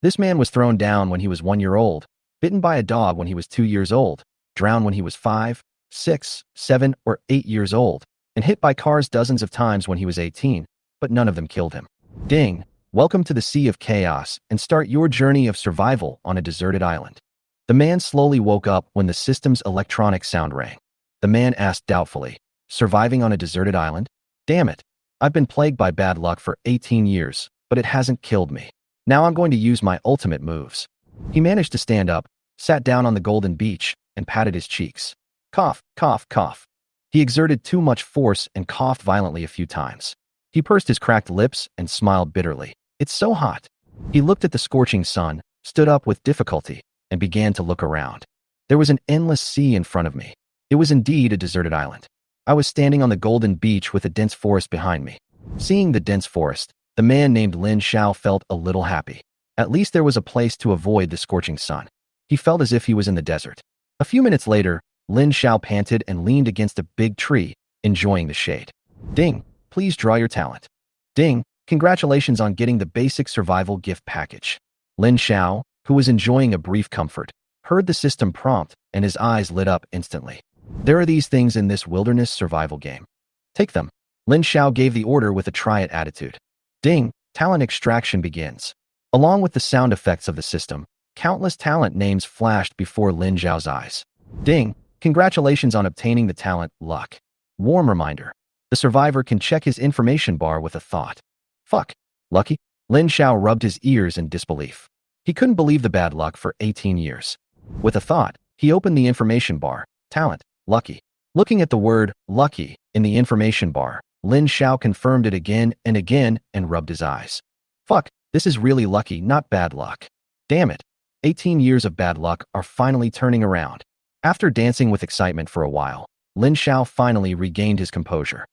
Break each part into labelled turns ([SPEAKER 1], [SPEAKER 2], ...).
[SPEAKER 1] This man was thrown down when he was 1 year old, bitten by a dog when he was 2 years old, drowned when he was 5, 6, 7, or 8 years old, and hit by cars dozens of times when he was 18, but none of them killed him. Ding! Welcome to the Sea of Chaos and start your journey of survival on a deserted island. The man slowly woke up when the system's electronic sound rang. The man asked doubtfully, surviving on a deserted island? Damn it! I've been plagued by bad luck for 18 years, but it hasn't killed me. Now I'm going to use my ultimate moves. He managed to stand up, sat down on the golden beach, and patted his cheeks. Cough, cough, cough. He exerted too much force and coughed violently a few times. He pursed his cracked lips and smiled bitterly. It's so hot. He looked at the scorching sun, stood up with difficulty, and began to look around. There was an endless sea in front of me. It was indeed a deserted island. I was standing on the golden beach with a dense forest behind me. Seeing the dense forest, the man named Lin Xiao felt a little happy. At least there was a place to avoid the scorching sun. He felt as if he was in the desert. A few minutes later, Lin Xiao panted and leaned against a big tree, enjoying the shade. Ding! Please draw your talent. Ding! Congratulations on getting the basic survival gift package. Lin Xiao, who was enjoying a brief comfort, heard the system prompt and his eyes lit up instantly. There are these things in this wilderness survival game. Take them. Lin Xiao gave the order with a try-it attitude. Ding! Talent extraction begins. Along with the sound effects of the system, countless talent names flashed before Lin Xiao's eyes. Ding! Congratulations on obtaining the talent Luck. Warm reminder. The survivor can check his information bar with a thought. Fuck. Lucky? Lin Xiao rubbed his ears in disbelief. He couldn't believe the bad luck for 18 years. With a thought, he opened the information bar. Talent. Lucky. Looking at the word lucky in the information bar, Lin Xiao confirmed it again and rubbed his eyes. Fuck, this is really lucky, not bad luck. Damn it. 18 years of bad luck are finally turning around. After dancing with excitement for a while, Lin Xiao finally regained his composure.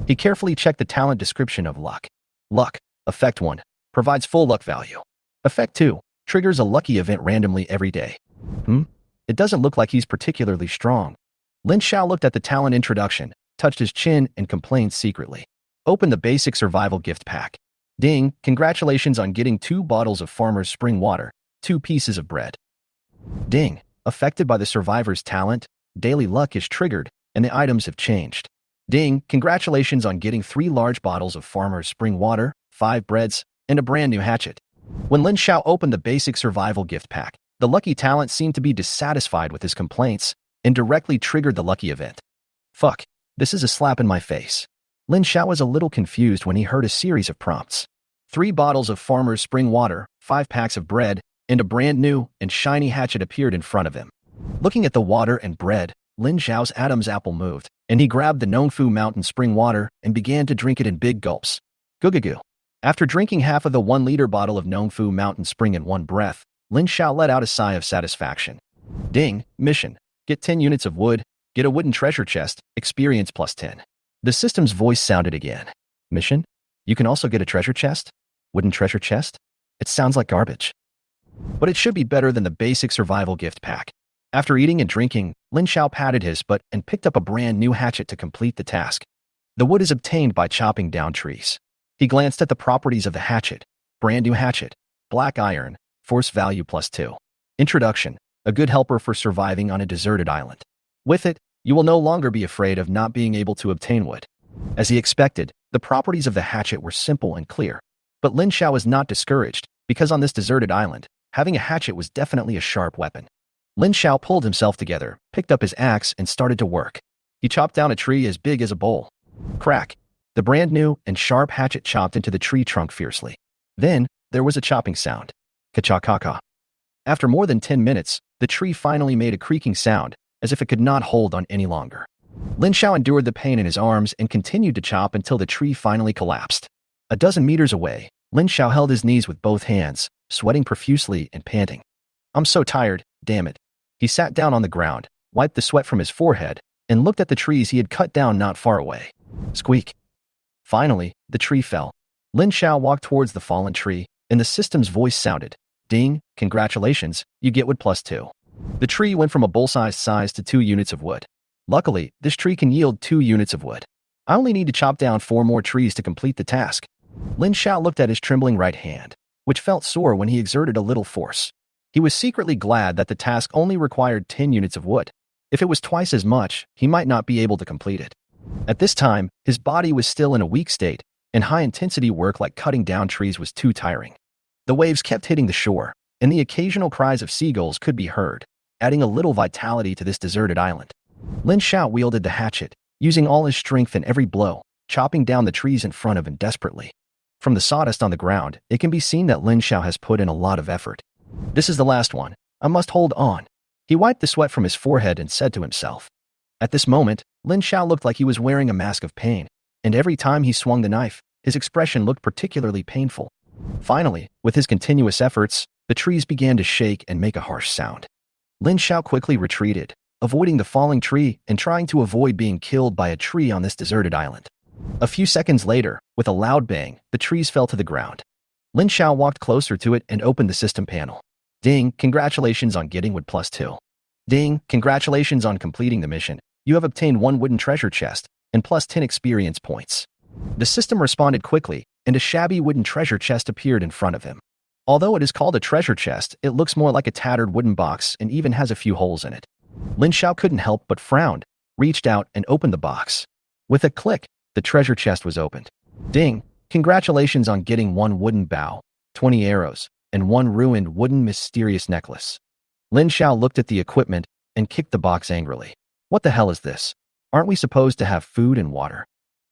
[SPEAKER 1] He carefully checked the talent description of Luck. Luck. Effect 1. Provides full luck value. Effect 2. Triggers a lucky event randomly every day. It doesn't look like he's particularly strong. Lin Xiao looked at the talent introduction, touched his chin, and complained secretly. Open the basic survival gift pack. Ding! Congratulations on getting 2 bottles of Farmer's Spring Water, 2 pieces of bread. Ding! Affected by the survivor's talent, daily luck is triggered, and the items have changed. Ding! Congratulations on getting 3 large bottles of Farmer's Spring Water, 5 breads, and a brand new hatchet. When Lin Xiao opened the basic survival gift pack, the lucky talent seemed to be dissatisfied with his complaints and directly triggered the lucky event. Fuck, this is a slap in my face. Lin Xiao was a little confused when he heard a series of prompts. 3 bottles of Farmer's Spring Water, 5 packs of bread, and a brand new and shiny hatchet appeared in front of him. Looking at the water and bread, Lin Xiao's Adam's apple moved, and he grabbed the Nongfu Mountain Spring Water and began to drink it in big gulps. Goo-goo-goo. After drinking half of the 1-liter bottle of Nongfu Mountain Spring in one breath, Lin Xiao let out a sigh of satisfaction. Ding! Mission. Get 10 units of wood, get a wooden treasure chest, experience plus 10. The system's voice sounded again. Mission? You can also get a treasure chest? Wooden treasure chest? It sounds like garbage. But it should be better than the basic survival gift pack. After eating and drinking, Lin Xiao patted his butt and picked up a brand new hatchet to complete the task. The wood is obtained by chopping down trees. He glanced at the properties of the hatchet. Brand new hatchet. Black iron. Force value plus 2. Introduction. A good helper for surviving on a deserted island. With it, you will no longer be afraid of not being able to obtain wood. As he expected, the properties of the hatchet were simple and clear. But Lin Xiao was not discouraged, because on this deserted island, having a hatchet was definitely a sharp weapon. Lin Xiao pulled himself together, picked up his axe, and started to work. He chopped down a tree as big as a bowl. Crack! The brand new and sharp hatchet chopped into the tree trunk fiercely. Then, there was a chopping sound. Ka-cha-ka-ka. After more than 10 minutes, the tree finally made a creaking sound, as if it could not hold on any longer. Lin Xiao endured the pain in his arms and continued to chop until the tree finally collapsed. A dozen meters away, Lin Xiao held his knees with both hands, sweating profusely and panting. I'm so tired, damn it. He sat down on the ground, wiped the sweat from his forehead, and looked at the trees he had cut down not far away. Squeak. Finally, the tree fell. Lin Xiao walked towards the fallen tree, and the system's voice sounded. Ding, congratulations, you get wood plus 2. The tree went from a bowl-sized size to 2 units of wood. Luckily, this tree can yield 2 units of wood. I only need to chop down 4 more trees to complete the task. Lin Xiao looked at his trembling right hand. which felt sore when he exerted a little force. He was secretly glad that the task only required 10 units of wood. If it was twice as much, he might not be able to complete it. At this time, his body was still in a weak state, and high-intensity work like cutting down trees was too tiring. The waves kept hitting the shore, and the occasional cries of seagulls could be heard, adding a little vitality to this deserted island. Lin Xiao wielded the hatchet, using all his strength in every blow, chopping down the trees in front of him desperately. From the sawdust on the ground, it can be seen that Lin Xiao has put in a lot of effort. This is the last one. I must hold on. He wiped the sweat from his forehead and said to himself. At this moment, Lin Xiao looked like he was wearing a mask of pain, and every time he swung the knife, his expression looked particularly painful. Finally, with his continuous efforts, the trees began to shake and make a harsh sound. Lin Xiao quickly retreated, avoiding the falling tree and trying to avoid being killed by a tree on this deserted island. A few seconds later, with a loud bang, the trees fell to the ground. Lin Xiao walked closer to it and opened the system panel. Ding, congratulations on getting wood +2. Ding, congratulations on completing the mission. You have obtained 1 wooden treasure chest and +10 experience points. The system responded quickly, and a shabby wooden treasure chest appeared in front of him. Although it is called a treasure chest, it looks more like a tattered wooden box and even has a few holes in it. Lin Xiao couldn't help but frowned, reached out and opened the box. With a click, the treasure chest was opened. Ding, congratulations on getting 1 wooden bow, 20 arrows, and 1 ruined wooden mysterious necklace. Lin Xiao looked at the equipment and kicked the box angrily. What the hell is this? Aren't we supposed to have food and water?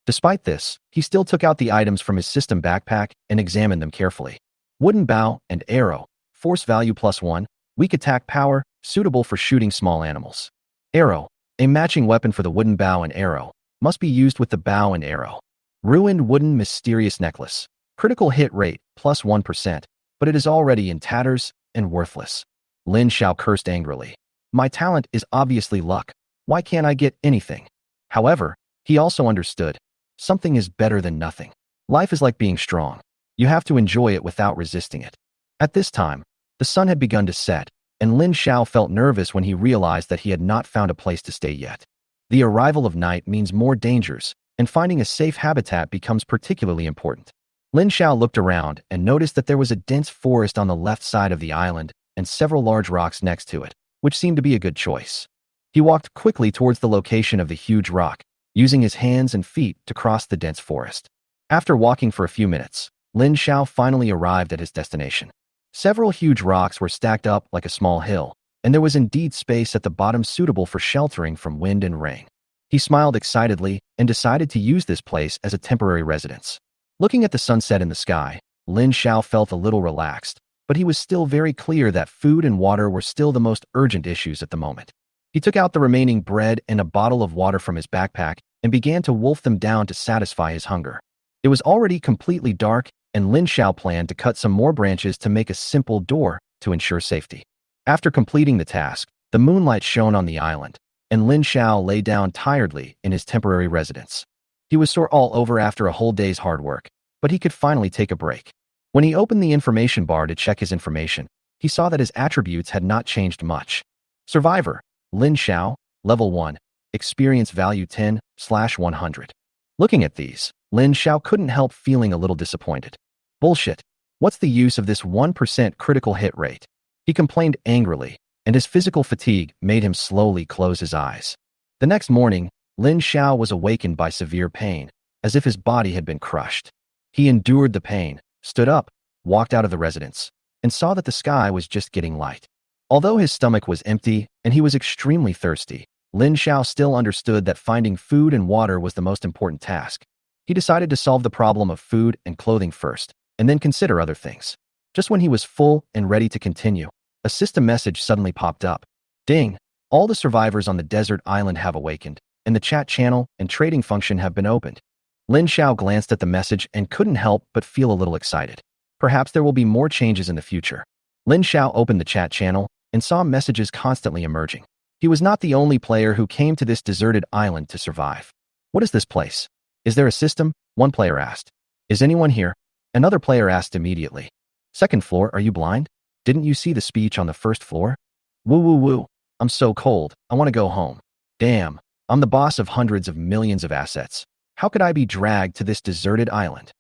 [SPEAKER 1] Despite this, he still took out the items from his system backpack and examined them carefully. Wooden bow and arrow, force value +1, weak attack power, suitable for shooting small animals. Arrow, a matching weapon for the wooden bow and arrow, must be used with the bow and arrow. Ruined wooden mysterious necklace, critical hit rate +1%, but it is already in tatters and worthless. Lin Xiao cursed angrily. My talent is obviously luck. Why can't I get anything? However, he also understood. Something is better than nothing. Life is like being strong. You have to enjoy it without resisting it. At this time, the sun had begun to set, and Lin Xiao felt nervous when he realized that he had not found a place to stay yet. The arrival of night means more dangers, and finding a safe habitat becomes particularly important. Lin Xiao looked around and noticed that there was a dense forest on the left side of the island and several large rocks next to it, which seemed to be a good choice. He walked quickly towards the location of the huge rock, using his hands and feet to cross the dense forest. After walking for a few minutes, Lin Xiao finally arrived at his destination. Several huge rocks were stacked up like a small hill, and there was indeed space at the bottom suitable for sheltering from wind and rain. He smiled excitedly and decided to use this place as a temporary residence. Looking at the sunset in the sky, Lin Xiao felt a little relaxed, but he was still very clear that food and water were still the most urgent issues at the moment. He took out the remaining bread and a bottle of water from his backpack and began to wolf them down to satisfy his hunger. It was already completely dark, and Lin Xiao planned to cut some more branches to make a simple door to ensure safety. After completing the task, the moonlight shone on the island, and Lin Xiao lay down tiredly in his temporary residence. He was sore all over after a whole day's hard work, but he could finally take a break. When he opened the information bar to check his information, he saw that his attributes had not changed much. Survivor, Lin Xiao, level 1, experience value 10/100. Looking at these, Lin Xiao couldn't help feeling a little disappointed. Bullshit. What's the use of this 1% critical hit rate? He complained angrily, and his physical fatigue made him slowly close his eyes. The next morning, Lin Xiao was awakened by severe pain, as if his body had been crushed. He endured the pain, stood up, walked out of the residence, and saw that the sky was just getting light. Although his stomach was empty and he was extremely thirsty, Lin Xiao still understood that finding food and water was the most important task. He decided to solve the problem of food and clothing first, and then consider other things. Just when he was full and ready to continue, a system message suddenly popped up. Ding! All the survivors on the desert island have awakened, and the chat channel and trading function have been opened. Lin Xiao glanced at the message and couldn't help but feel a little excited. Perhaps there will be more changes in the future. Lin Xiao opened the chat channel and saw messages constantly emerging. He was not the only player who came to this deserted island to survive. What is this place? Is there a system? One player asked. Is anyone here? Another player asked immediately. Second floor, are you blind? Didn't you see the speech on the first floor? Woo woo woo. I'm so cold. I want to go home. Damn. I'm the boss of hundreds of millions of assets. How could I be dragged to this deserted island?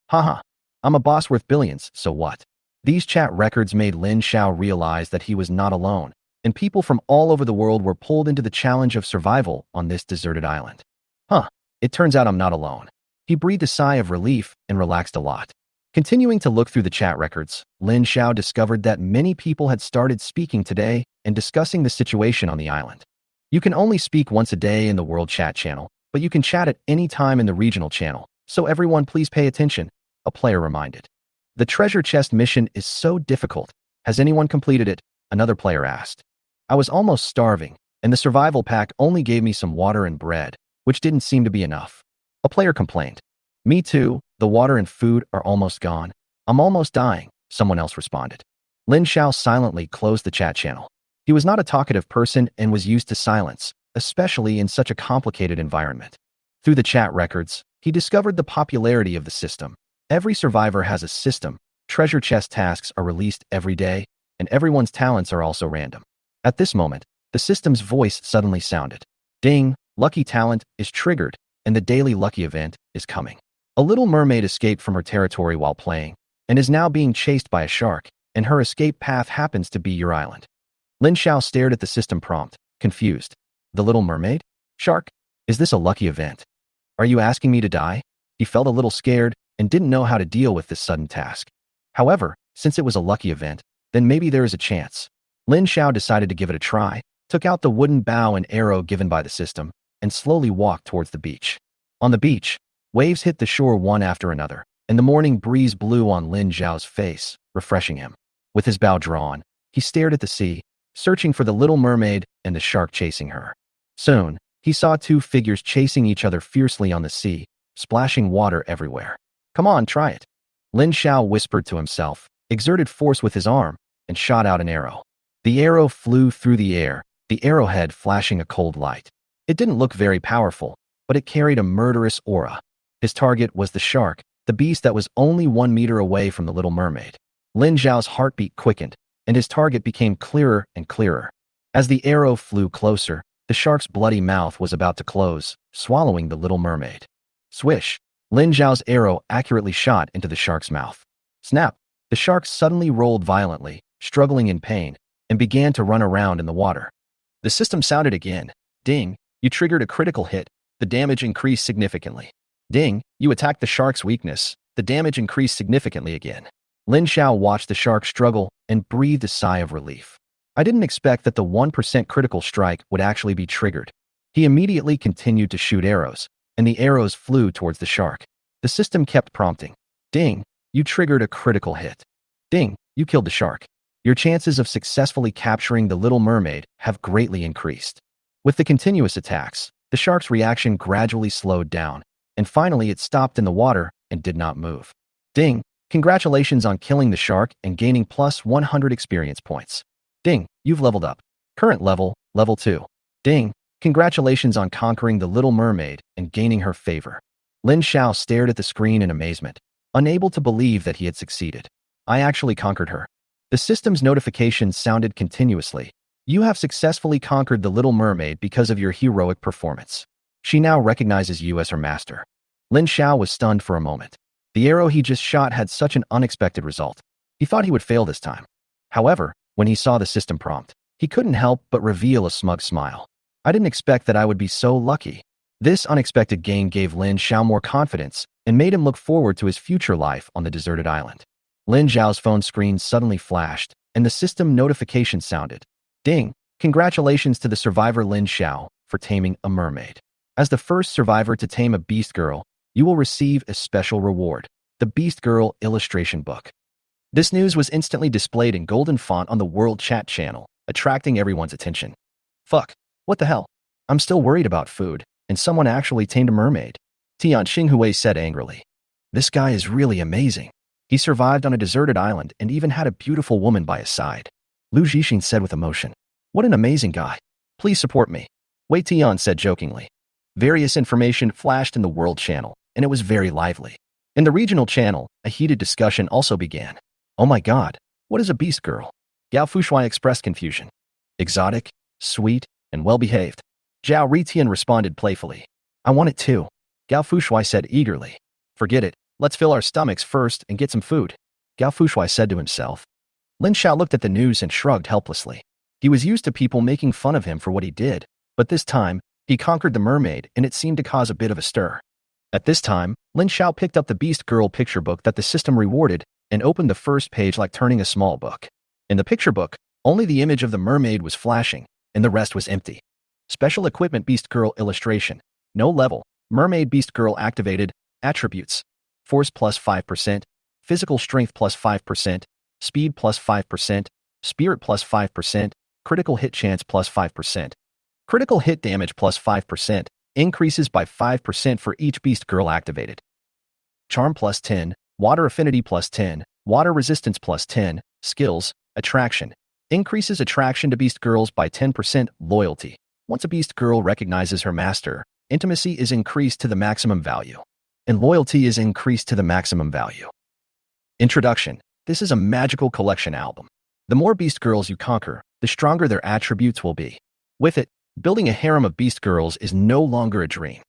[SPEAKER 1] Haha. I'm a boss worth billions, so what? These chat records made Lin Xiao realize that he was not alone, and people from all over the world were pulled into the challenge of survival on this deserted island. Huh, it turns out I'm not alone. He breathed a sigh of relief and relaxed a lot. Continuing to look through the chat records, Lin Xiao discovered that many people had started speaking today and discussing the situation on the island. You can only speak once a day in the world chat channel, but you can chat at any time in the regional channel, so everyone please pay attention, a player reminded. The treasure chest mission is so difficult. Has anyone completed it? Another player asked. I was almost starving, and the survival pack only gave me some water and bread, which didn't seem to be enough. A player complained. Me too, the water and food are almost gone. I'm almost dying, someone else responded. Lin Xiao silently closed the chat channel. He was not a talkative person and was used to silence, especially in such a complicated environment. Through the chat records, he discovered the popularity of the system. Every survivor has a system, treasure chest tasks are released every day, and everyone's talents are also random. At this moment, the system's voice suddenly sounded. Ding, lucky talent is triggered, and the daily lucky event is coming. A little mermaid escaped from her territory while playing, and is now being chased by a shark, and her escape path happens to be your island. Lin Xiao stared at the system prompt, confused. The little mermaid? Shark? Is this a lucky event? Are you asking me to die? He felt a little scared and didn't know how to deal with this sudden task. However, since it was a lucky event, then maybe there is a chance. Lin Xiao decided to give it a try, took out the wooden bow and arrow given by the system, and slowly walked towards the beach. On the beach, waves hit the shore one after another, and the morning breeze blew on Lin Xiao's face, refreshing him. With his bow drawn, he stared at the sea, searching for the little mermaid and the shark chasing her. Soon, he saw two figures chasing each other fiercely on the sea, splashing water everywhere. Come on, try it. Lin Xiao whispered to himself, exerted force with his arm, and shot out an arrow. The arrow flew through the air, the arrowhead flashing a cold light. It didn't look very powerful, but it carried a murderous aura. His target was the shark, the beast that was only 1 meter away from the little mermaid. Lin Xiao's heartbeat quickened, and his target became clearer and clearer. As the arrow flew closer, the shark's bloody mouth was about to close, swallowing the little mermaid. Swish! Lin Xiao's arrow accurately shot into the shark's mouth. Snap! The shark suddenly rolled violently, struggling in pain, and began to run around in the water. The system sounded again. Ding! You triggered a critical hit. The damage increased significantly. Ding! You attacked the shark's weakness. The damage increased significantly again. Lin Xiao watched the shark struggle and breathed a sigh of relief. I didn't expect that the 1% critical strike would actually be triggered. He immediately continued to shoot arrows, and the arrows flew towards the shark. The system kept prompting. Ding! You triggered a critical hit. Ding! You killed the shark. Your chances of successfully capturing the little mermaid have greatly increased. With the continuous attacks, the shark's reaction gradually slowed down, and finally it stopped in the water and did not move. Ding! Congratulations on killing the shark and gaining plus 100 experience points. Ding! You've leveled up. Current level, level 2. Ding! Congratulations on conquering the little mermaid and gaining her favor. Lin Xiao stared at the screen in amazement, unable to believe that he had succeeded. I actually conquered her. The system's notifications sounded continuously. You have successfully conquered the little mermaid because of your heroic performance. She now recognizes you as her master. Lin Xiao was stunned for a moment. The arrow he just shot had such an unexpected result. He thought he would fail this time. However, when he saw the system prompt, he couldn't help but reveal a smug smile. I didn't expect that I would be so lucky. This unexpected gain gave Lin Xiao more confidence and made him look forward to his future life on the deserted island. Lin Xiao's phone screen suddenly flashed, and the system notification sounded. Ding! Congratulations to the survivor Lin Xiao for taming a mermaid. As the first survivor to tame a beast girl, you will receive a special reward, the Beast Girl illustration book. This news was instantly displayed in golden font on the World Chat channel, attracting everyone's attention. Fuck, what the hell? I'm still worried about food, and someone actually tamed a mermaid. Tian Xinghui said angrily. This guy is really amazing. He survived on a deserted island and even had a beautiful woman by his side. Lu Zhixing said with emotion. What an amazing guy. Please support me. Wei Tian said jokingly. Various information flashed in the World channel, and it was very lively. In the regional channel, a heated discussion also began. Oh my god, what is a beast girl? Gao Fushuai expressed confusion. Exotic, sweet, and well-behaved. Zhao Ritian responded playfully. I want it too. Gao Fushuai said eagerly. Forget it, let's fill our stomachs first and get some food. Gao Fushuai said to himself. Lin Xiao looked at the news and shrugged helplessly. He was used to people making fun of him for what he did, but this time, he conquered the mermaid and it seemed to cause a bit of a stir. At this time, Lin Xiao picked up the Beast Girl picture book that the system rewarded and opened the first page like turning a small book. In the picture book, only the image of the mermaid was flashing, and the rest was empty. Special Equipment Beast Girl Illustration. No level. Mermaid Beast Girl activated. Attributes. Force plus 5%. Physical Strength plus 5%. Speed plus 5%. Spirit plus 5%. Critical Hit Chance plus 5%. Critical Hit Damage plus 5%. Increases by 5% for each Beast Girl activated. Charm plus 10. Water Affinity plus 10. Water Resistance plus 10. Skills. Attraction. Increases attraction to Beast Girls by 10%. Loyalty. Once a Beast Girl recognizes her master, intimacy is increased to the maximum value, and loyalty is increased to the maximum value. Introduction. This is a magical collection album. The more Beast Girls you conquer, the stronger their attributes will be. With it, building a harem of Beast Girls is no longer a dream.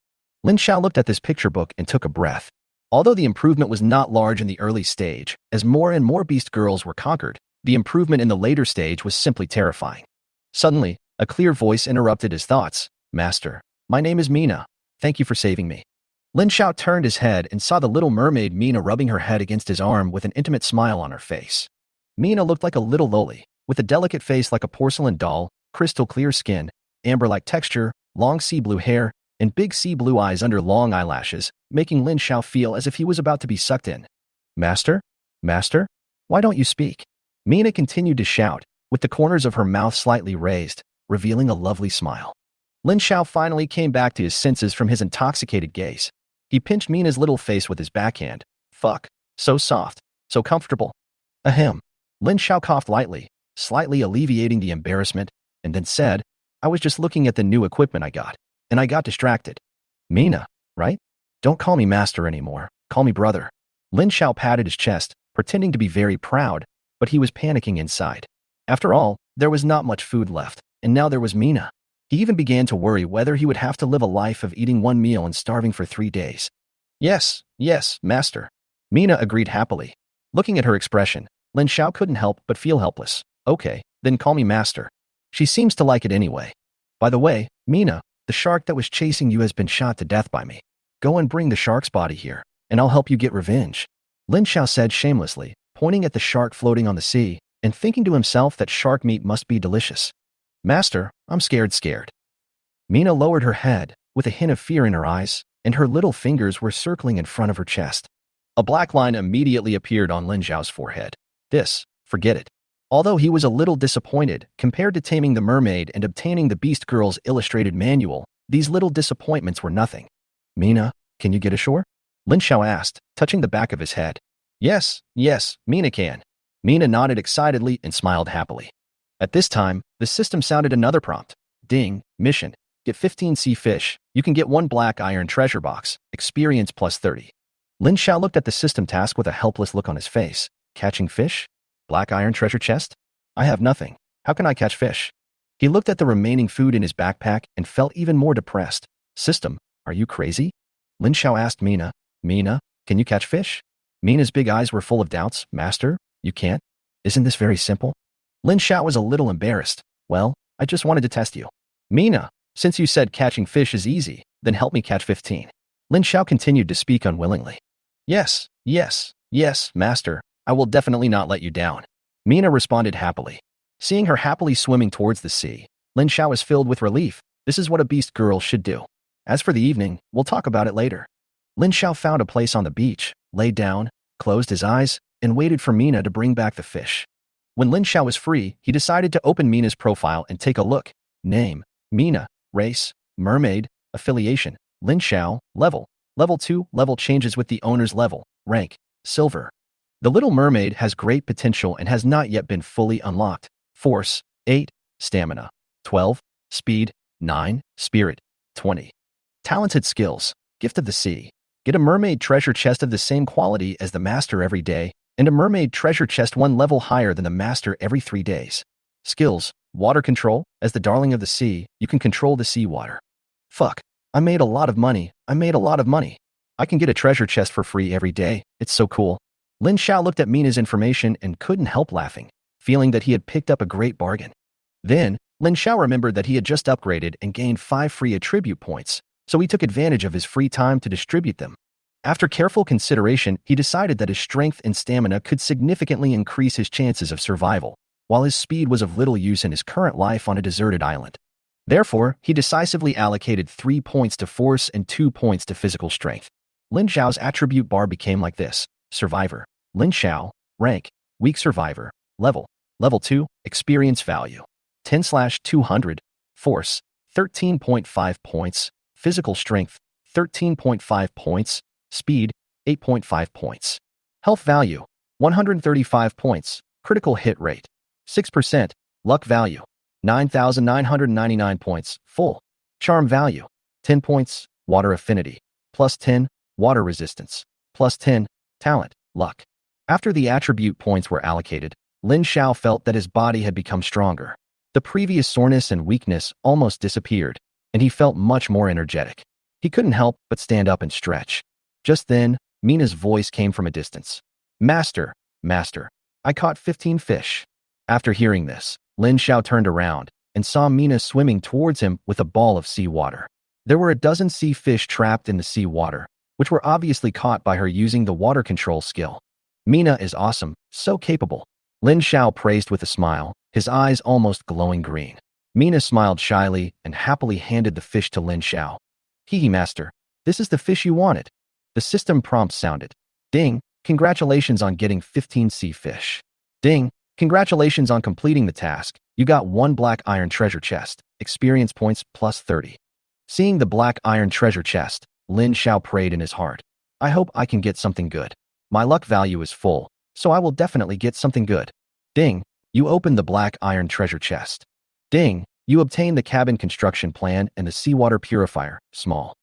[SPEAKER 1] Lin Xiao looked at this picture book and took a breath. Although the improvement was not large in the early stage, as more and more Beast Girls were conquered, the improvement in the later stage was simply terrifying. Suddenly, a clear voice interrupted his thoughts. Master, my name is Mina. Thank you for saving me. Lin Xiao turned his head and saw the little mermaid Mina rubbing her head against his arm with an intimate smile on her face. Mina looked like a little loli, with a delicate face like a porcelain doll, crystal clear skin, amber-like texture, long sea blue hair, and big sea blue eyes under long eyelashes, making Lin Xiao feel as if he was about to be sucked in. Master? Master? Why don't you speak? Mina continued to shout, with the corners of her mouth slightly raised, revealing a lovely smile. Lin Xiao finally came back to his senses from his intoxicated gaze. He pinched Mina's little face with his backhand. Fuck. So soft. So comfortable. Ahem. Lin Xiao coughed lightly, slightly alleviating the embarrassment, and then said, I was just looking at the new equipment I got, and I got distracted. Mina, right? Don't call me master anymore. Call me brother. Lin Xiao patted his chest, pretending to be very proud, but he was panicking inside. After all, there was not much food left, and now there was Mina. He even began to worry whether he would have to live a life of eating one meal and starving for 3 days. Yes, master. Mina agreed happily. Looking at her expression, Lin Xiao couldn't help but feel helpless. Okay, then call me master. She seems to like it anyway. By the way, Mina, the shark that was chasing you has been shot to death by me. Go and bring the shark's body here, and I'll help you get revenge. Lin Xiao said shamelessly, pointing at the shark floating on the sea, and thinking to himself that shark meat must be delicious. Master, I'm scared. Mina lowered her head, with a hint of fear in her eyes, and her little fingers were circling in front of her chest. A black line immediately appeared on Lin Xiao's forehead. Forget it. Although he was a little disappointed, compared to taming the mermaid and obtaining the Beast Girl's illustrated manual, these little disappointments were nothing. Mina, can you get ashore? Lin Xiao asked, touching the back of his head. Yes, Mina can. Mina nodded excitedly and smiled happily. At this time, the system sounded another prompt. Ding, mission. Get 15 sea fish. You can get 1 black iron treasure box. Experience plus 30. Lin Xiao looked at the system task with a helpless look on his face. Catching fish? Black iron treasure chest? I have nothing. How can I catch fish? He looked at the remaining food in his backpack and felt even more depressed. System, are you crazy? Lin Xiao asked Mina. Mina, can you catch fish? Mina's big eyes were full of doubts. Master, you can't? Isn't this very simple? Lin Xiao was a little embarrassed. Well, I just wanted to test you. Mina, since you said catching fish is easy, then help me catch 15. Lin Xiao continued to speak unwillingly. Yes, master. I will definitely not let you down. Mina responded happily. Seeing her happily swimming towards the sea, Lin Xiao was filled with relief. This is what a Beast Girl should do. As for the evening, we'll talk about it later. Lin Xiao found a place on the beach, lay down, closed his eyes, and waited for Mina to bring back the fish. When Lin Xiao was free, he decided to open Mina's profile and take a look. Name, Mina. Race, mermaid. Affiliation, Lin Xiao. Level, level 2. Level changes with the owner's level. Rank, silver. The little mermaid has great potential and has not yet been fully unlocked. Force, 8. Stamina, 12. Speed, 9. Spirit, 20. Talented skills, Gift of the Sea. Get a mermaid treasure chest of the same quality as the master every day, and a mermaid treasure chest 1 level higher than the master every 3 days. Skills, water control. As the darling of the sea, you can control the sea water. Fuck, I made a lot of money. I can get a treasure chest for free every day. It's so cool. Lin Xiao looked at Mina's information and couldn't help laughing, feeling that he had picked up a great bargain. Then, Lin Xiao remembered that he had just upgraded and gained 5 free attribute points, so he took advantage of his free time to distribute them. After careful consideration, he decided that his strength and stamina could significantly increase his chances of survival, while his speed was of little use in his current life on a deserted island. Therefore, he decisively allocated 3 points to force and 2 points to physical strength. Lin Xiao's attribute bar became like this: Survivor, Lin Xiao, rank, weak survivor, level 2, experience value, 10/200, force, 13.5 points, physical strength, 13.5 points, speed, 8.5 points. Health value, 135 points, critical hit rate, 6%, luck value, 9,999 points, full. Charm value, 10 points, water affinity, plus 10, water resistance, plus 10, talent, luck. After the attribute points were allocated, Lin Xiao felt that his body had become stronger. The previous soreness and weakness almost disappeared, and he felt much more energetic. He couldn't help but stand up and stretch. Just then, Mina's voice came from a distance. Master, Master, I caught 15 fish. After hearing this, Lin Xiao turned around and saw Mina swimming towards him with a ball of seawater. There were a dozen sea fish trapped in the seawater, which were obviously caught by her using the water control skill. Mina is awesome, so capable. Lin Xiao praised with a smile, his eyes almost glowing green. Mina smiled shyly and happily handed the fish to Lin Xiao. Hee master, this is the fish you wanted. The system prompt sounded. Ding, congratulations on getting 15 sea fish. Ding, congratulations on completing the task. You got 1 black iron treasure chest, experience points plus 30. Seeing the black iron treasure chest, Lin Xiao prayed in his heart. I hope I can get something good. My luck value is full, so I will definitely get something good. Ding, you opened the black iron treasure chest. Ding, you obtained the cabin construction plan and the seawater purifier, small.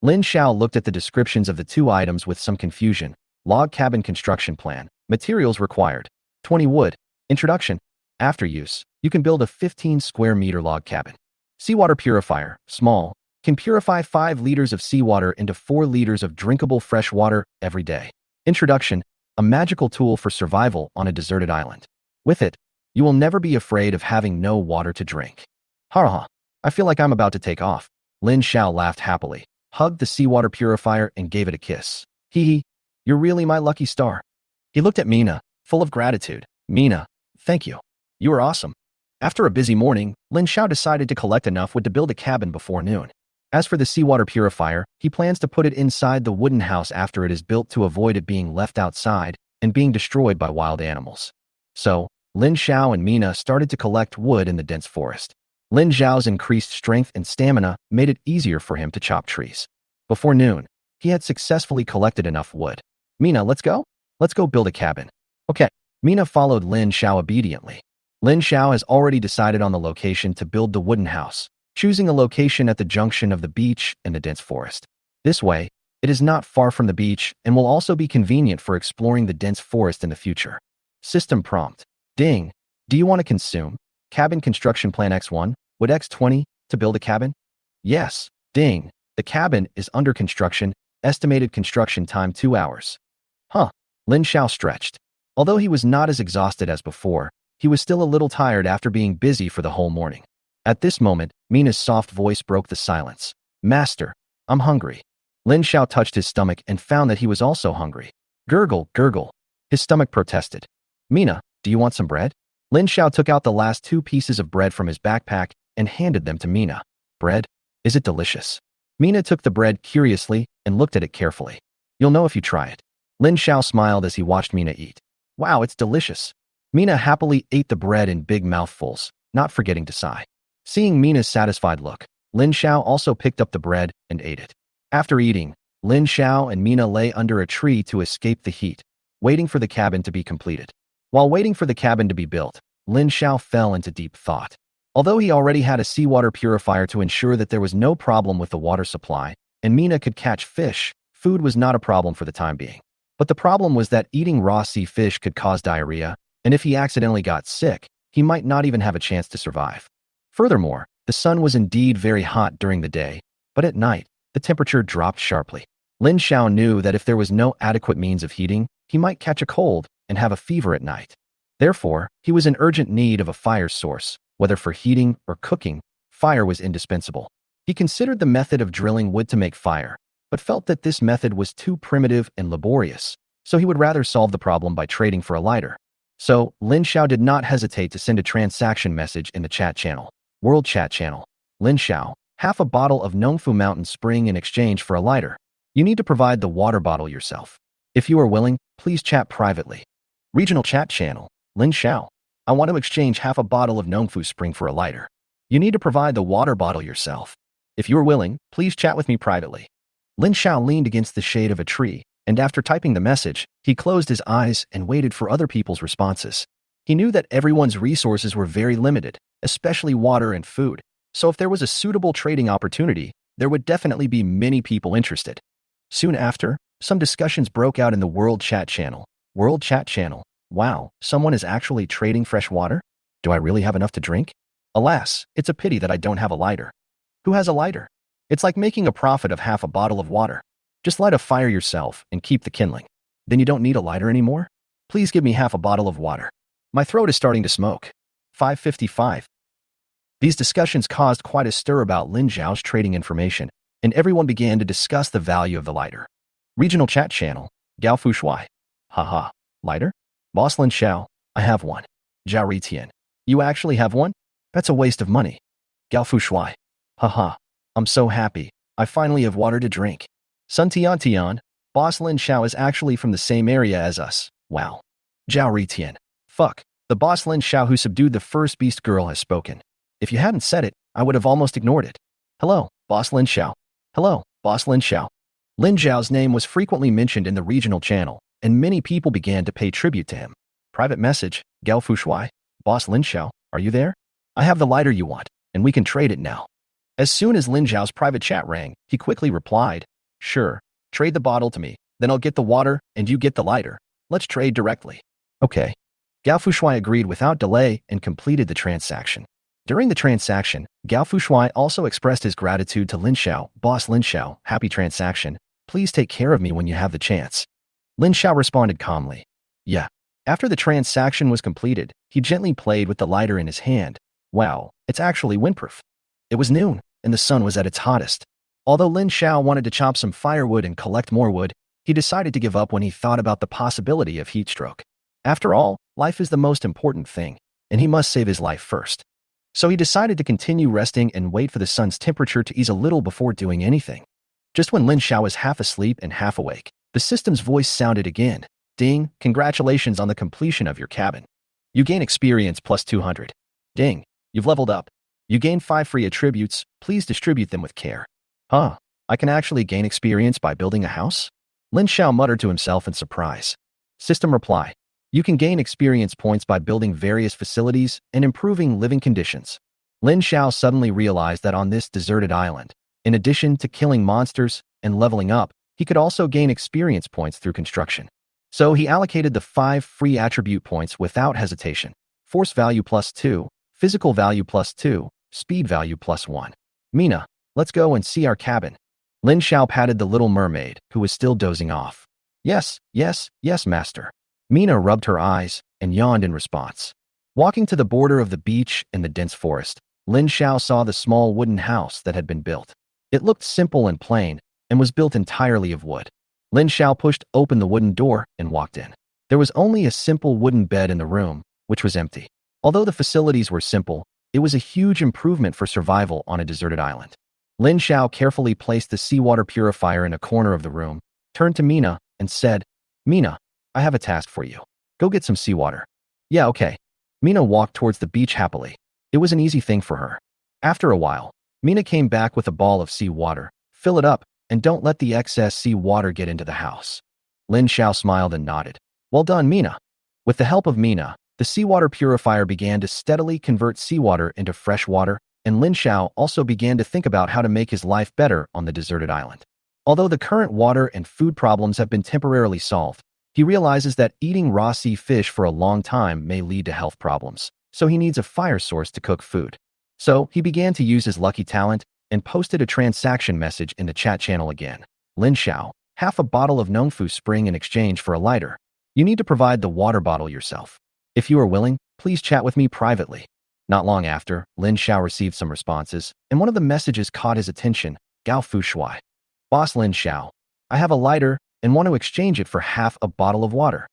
[SPEAKER 1] Lin Xiao looked at the descriptions of the 2 items with some confusion. Log cabin construction plan. Materials required. 20 wood. Introduction. After use, you can build a 15 square meter log cabin. Seawater purifier, small, can purify 5 liters of seawater into 4 liters of drinkable fresh water every day. Introduction. A magical tool for survival on a deserted island. With it, you will never be afraid of having no water to drink. Ha! I feel like I'm about to take off. Lin Xiao laughed happily, hugged the seawater purifier and gave it a kiss. Hee, you're really my lucky star. He looked at Mina, full of gratitude. Mina, thank you. You are awesome. After a busy morning, Lin Xiao decided to collect enough wood to build a cabin before noon. As for the seawater purifier, he plans to put it inside the wooden house after it is built to avoid it being left outside and being destroyed by wild animals. So, Lin Xiao and Mina started to collect wood in the dense forest. Lin Xiao's increased strength and stamina made it easier for him to chop trees. Before noon, he had successfully collected enough wood. Mina, let's go? Let's go build a cabin. Okay. Mina followed Lin Xiao obediently. Lin Xiao has already decided on the location to build the wooden house, choosing a location at the junction of the beach and the dense forest. This way, it is not far from the beach and will also be convenient for exploring the dense forest in the future. System prompt. Ding. Do you want to consume cabin construction plan X1, wood X20, to build a cabin? Yes. Ding. The cabin is under construction, estimated construction time 2 hours. Huh. Lin Xiao stretched. Although he was not as exhausted as before, he was still a little tired after being busy for the whole morning. At this moment, Mina's soft voice broke the silence. Master, I'm hungry. Lin Xiao touched his stomach and found that he was also hungry. Gurgle, gurgle. His stomach protested. Mina, do you want some bread? Lin Xiao took out the last 2 pieces of bread from his backpack and handed them to Mina. Bread? Is it delicious? Mina took the bread curiously and looked at it carefully. You'll know if you try it. Lin Xiao smiled as he watched Mina eat. Wow, it's delicious. Mina happily ate the bread in big mouthfuls, not forgetting to sigh. Seeing Mina's satisfied look, Lin Xiao also picked up the bread and ate it. After eating, Lin Xiao and Mina lay under a tree to escape the heat, waiting for the cabin to be completed. While waiting for the cabin to be built, Lin Xiao fell into deep thought. Although he already had a seawater purifier to ensure that there was no problem with the water supply, and Mina could catch fish, food was not a problem for the time being. But the problem was that eating raw sea fish could cause diarrhea, and if he accidentally got sick, he might not even have a chance to survive. Furthermore, the sun was indeed very hot during the day, but at night, the temperature dropped sharply. Lin Xiao knew that if there was no adequate means of heating, he might catch a cold and have a fever at night. Therefore, he was in urgent need of a fire source. Whether for heating or cooking, fire was indispensable. He considered the method of drilling wood to make fire, but felt that this method was too primitive and laborious, so he would rather solve the problem by trading for a lighter. So, Lin Xiao did not hesitate to send a transaction message in the chat channel. World chat channel. Lin Xiao, half a bottle of Nongfu Mountain Spring in exchange for a lighter. You need to provide the water bottle yourself. If you are willing, please chat privately. Regional chat channel. Lin Xiao, I want to exchange half a bottle of Nongfu Spring for a lighter. You need to provide the water bottle yourself. If you are willing, please chat with me privately. Lin Xiao leaned against the shade of a tree, and after typing the message, he closed his eyes and waited for other people's responses. He knew that everyone's resources were very limited, especially water and food, so if there was a suitable trading opportunity, there would definitely be many people interested. Soon after, some discussions broke out in the World Chat channel. World Chat channel. Wow, someone is actually trading fresh water? Do I really have enough to drink? Alas, it's a pity that I don't have a lighter. Who has a lighter? It's like making a profit of half a bottle of water. Just light a fire yourself and keep the kindling. Then you don't need a lighter anymore? Please give me half a bottle of water. My throat is starting to smoke. 555. These discussions caused quite a stir about Lin Xiao's trading information, and everyone began to discuss the value of the lighter. Regional chat channel. Gao Fu Shui. Haha. Lighter? Boss Lin Xiao, I have one. Zhao Ritian. You actually have one? That's a waste of money. Gao Fu Shui. Haha. I'm so happy. I finally have water to drink. Sun Tian Tian. Boss Lin Xiao is actually from the same area as us. Wow. Zhao Ritian. Fuck. The boss Lin Xiao who subdued the first beast girl has spoken. If you hadn't said it, I would have almost ignored it. Hello, boss Lin Xiao. Hello, boss Lin Xiao. Lin Xiao's name was frequently mentioned in the regional channel, and many people began to pay tribute to him. Private message. Gao Fu Shui. Boss Lin Xiao, are you there? I have the lighter you want, and we can trade it now. As soon as Lin Xiao's private chat rang, he quickly replied, Sure, trade the bottle to me, then I'll get the water and you get the lighter. Let's trade directly. Okay. Gao Fu Shui agreed without delay and completed the transaction. During the transaction, Gao Fu Shui also expressed his gratitude to Lin Xiao. Boss Lin Xiao, happy transaction. Please take care of me when you have the chance. Lin Xiao responded calmly. Yeah. After the transaction was completed, he gently played with the lighter in his hand. Wow, it's actually windproof. It was noon, and the sun was at its hottest. Although Lin Xiao wanted to chop some firewood and collect more wood, he decided to give up when he thought about the possibility of heat stroke. After all, life is the most important thing, and he must save his life first. So he decided to continue resting and wait for the sun's temperature to ease a little before doing anything. Just when Lin Xiao was half asleep and half awake, the system's voice sounded again. Ding, congratulations on the completion of your cabin. You gain experience plus 200. Ding, you've leveled up. You gain 5 free attributes, please distribute them with care. Huh, I can actually gain experience by building a house? Lin Xiao muttered to himself in surprise. System reply. You can gain experience points by building various facilities and improving living conditions. Lin Xiao suddenly realized that on this deserted island, in addition to killing monsters and leveling up, he could also gain experience points through construction. So he allocated the 5 free attribute points without hesitation. Force value plus 2, physical value plus 2, speed value plus 1. Mina, let's go and see our cabin. Lin Xiao patted the little mermaid, who was still dozing off. Yes, yes, yes, master. Mina rubbed her eyes and yawned in response. Walking to the border of the beach and the dense forest, Lin Xiao saw the small wooden house that had been built. It looked simple and plain and was built entirely of wood. Lin Xiao pushed open the wooden door and walked in. There was only a simple wooden bed in the room, which was empty. Although the facilities were simple, it was a huge improvement for survival on a deserted island. Lin Xiao carefully placed the seawater purifier in a corner of the room, turned to Mina, and said, Mina, I have a task for you. Go get some seawater. Yeah, okay. Mina walked towards the beach happily. It was an easy thing for her. After a while, Mina came back with a ball of seawater. Fill it up, and don't let the excess seawater get into the house. Lin Xiao smiled and nodded. Well done, Mina. With the help of Mina, the seawater purifier began to steadily convert seawater into fresh water, and Lin Xiao also began to think about how to make his life better on the deserted island. Although the current water and food problems have been temporarily solved, he realizes that eating raw sea fish for a long time may lead to health problems, so he needs a fire source to cook food. So he began to use his lucky talent and posted a transaction message in the chat channel again. Lin Xiao, half a bottle of Nongfu Spring in exchange for a lighter. You need to provide the water bottle yourself. If you are willing, please chat with me privately. Not long after, Lin Xiao received some responses, and one of the messages caught his attention. Gao Fu Shui. Boss Lin Xiao. I have a lighter and want to exchange it for half a bottle of water.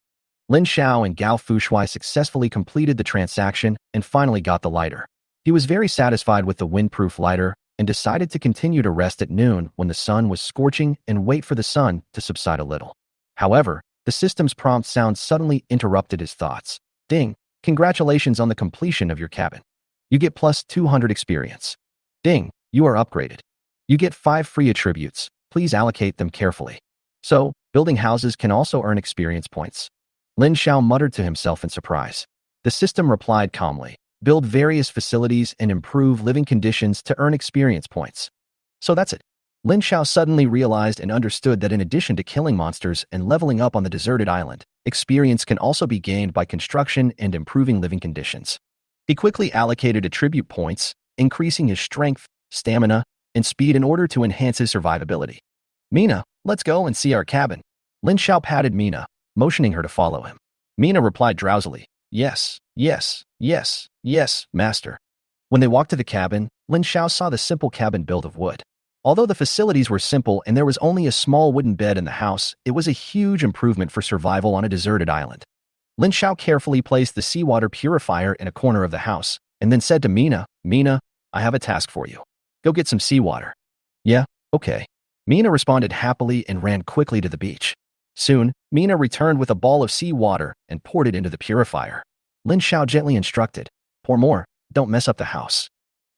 [SPEAKER 1] Lin Xiao and Gao Fu Shui successfully completed the transaction and finally got the lighter. He was very satisfied with the windproof lighter and decided to continue to rest at noon when the sun was scorching and wait for the sun to subside a little. However, the system's prompt sound suddenly interrupted his thoughts. Ding! Congratulations on the completion of your cabin. You get plus 200 experience. Ding! You are upgraded. You get 5 free attributes. Please allocate them carefully. So, building houses can also earn experience points. Lin Xiao muttered to himself in surprise. The system replied calmly. Build various facilities and improve living conditions to earn experience points. So that's it. Lin Xiao suddenly realized and understood that in addition to killing monsters and leveling up on the deserted island, experience can also be gained by construction and improving living conditions. He quickly allocated attribute points, increasing his strength, stamina, and speed in order to enhance his survivability. Mina, let's go and see our cabin. Lin Xiao patted Mina, motioning her to follow him. Mina replied drowsily, Yes, yes, yes, yes, master. When they walked to the cabin, Lin Xiao saw the simple cabin built of wood. Although the facilities were simple and there was only a small wooden bed in the house, it was a huge improvement for survival on a deserted island. Lin Xiao carefully placed the seawater purifier in a corner of the house and then said to Mina, Mina, I have a task for you. Go get some seawater. Yeah, okay. Mina responded happily and ran quickly to the beach. Soon, Mina returned with a ball of seawater and poured it into the purifier. Lin Xiao gently instructed, Pour more, don't mess up the house.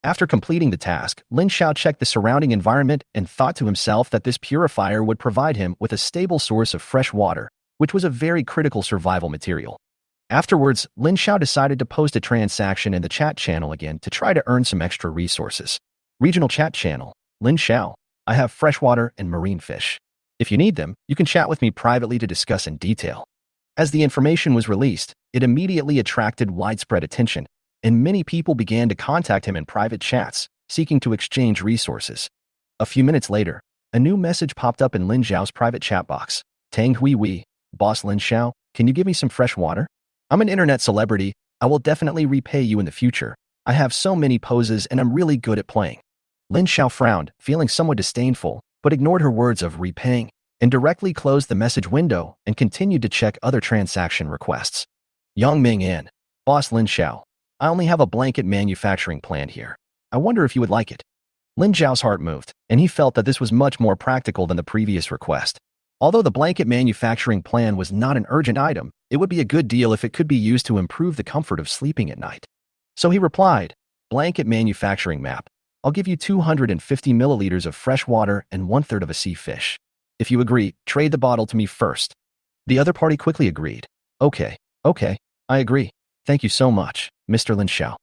[SPEAKER 1] After completing the task, Lin Xiao checked the surrounding environment and thought to himself that this purifier would provide him with a stable source of fresh water, which was a very critical survival material. Afterwards, Lin Xiao decided to post a transaction in the chat channel again to try to earn some extra resources. Regional chat channel, Lin Xiao. I have freshwater and marine fish. If you need them, you can chat with me privately to discuss in detail. As the information was released, it immediately attracted widespread attention, and many people began to contact him in private chats, seeking to exchange resources. A few minutes later, a new message popped up in Lin Xiao's private chat box. Tang Hui Wei, Boss Lin Xiao, can you give me some fresh water? I'm an internet celebrity. I will definitely repay you in the future. I have so many poses and I'm really good at playing. Lin Xiao frowned, feeling somewhat disdainful, but ignored her words of repaying, and directly closed the message window and continued to check other transaction requests. Yang Ming In, Boss Lin Xiao. I only have a blanket manufacturing plant here. I wonder if you would like it. Lin Xiao's heart moved, and he felt that this was much more practical than the previous request. Although the blanket manufacturing plan was not an urgent item, it would be a good deal if it could be used to improve the comfort of sleeping at night. So he replied, Blanket manufacturing map. I'll give you 250 milliliters of fresh water and 1/3 of a sea fish. If you agree, trade the bottle to me first. The other party quickly agreed. Okay, I agree. Thank you so much, Mr. Lin Xiao.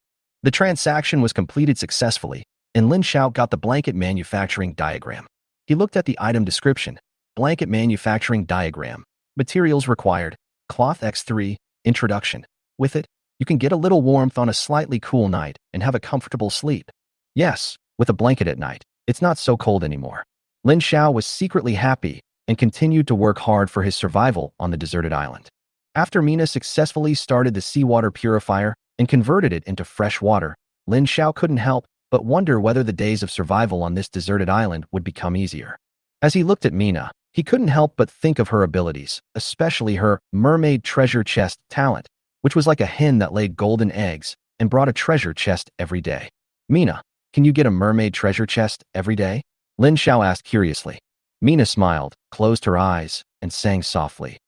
[SPEAKER 1] The transaction was completed successfully, and Lin Xiao got the blanket manufacturing diagram. He looked at the item description. Blanket manufacturing diagram. Materials required. Cloth X3. Introduction. With it, you can get a little warmth on a slightly cool night and have a comfortable sleep. Yes, with a blanket at night, it's not so cold anymore. Lin Xiao was secretly happy and continued to work hard for his survival on the deserted island. After Mina successfully started the seawater purifier and converted it into fresh water, Lin Xiao couldn't help but wonder whether the days of survival on this deserted island would become easier. As he looked at Mina, he couldn't help but think of her abilities, especially her mermaid treasure chest talent, which was like a hen that laid golden eggs and brought a treasure chest every day. Mina, can you get a mermaid treasure chest every day? Lin Xiao asked curiously. Mina smiled, closed her eyes, and sang softly.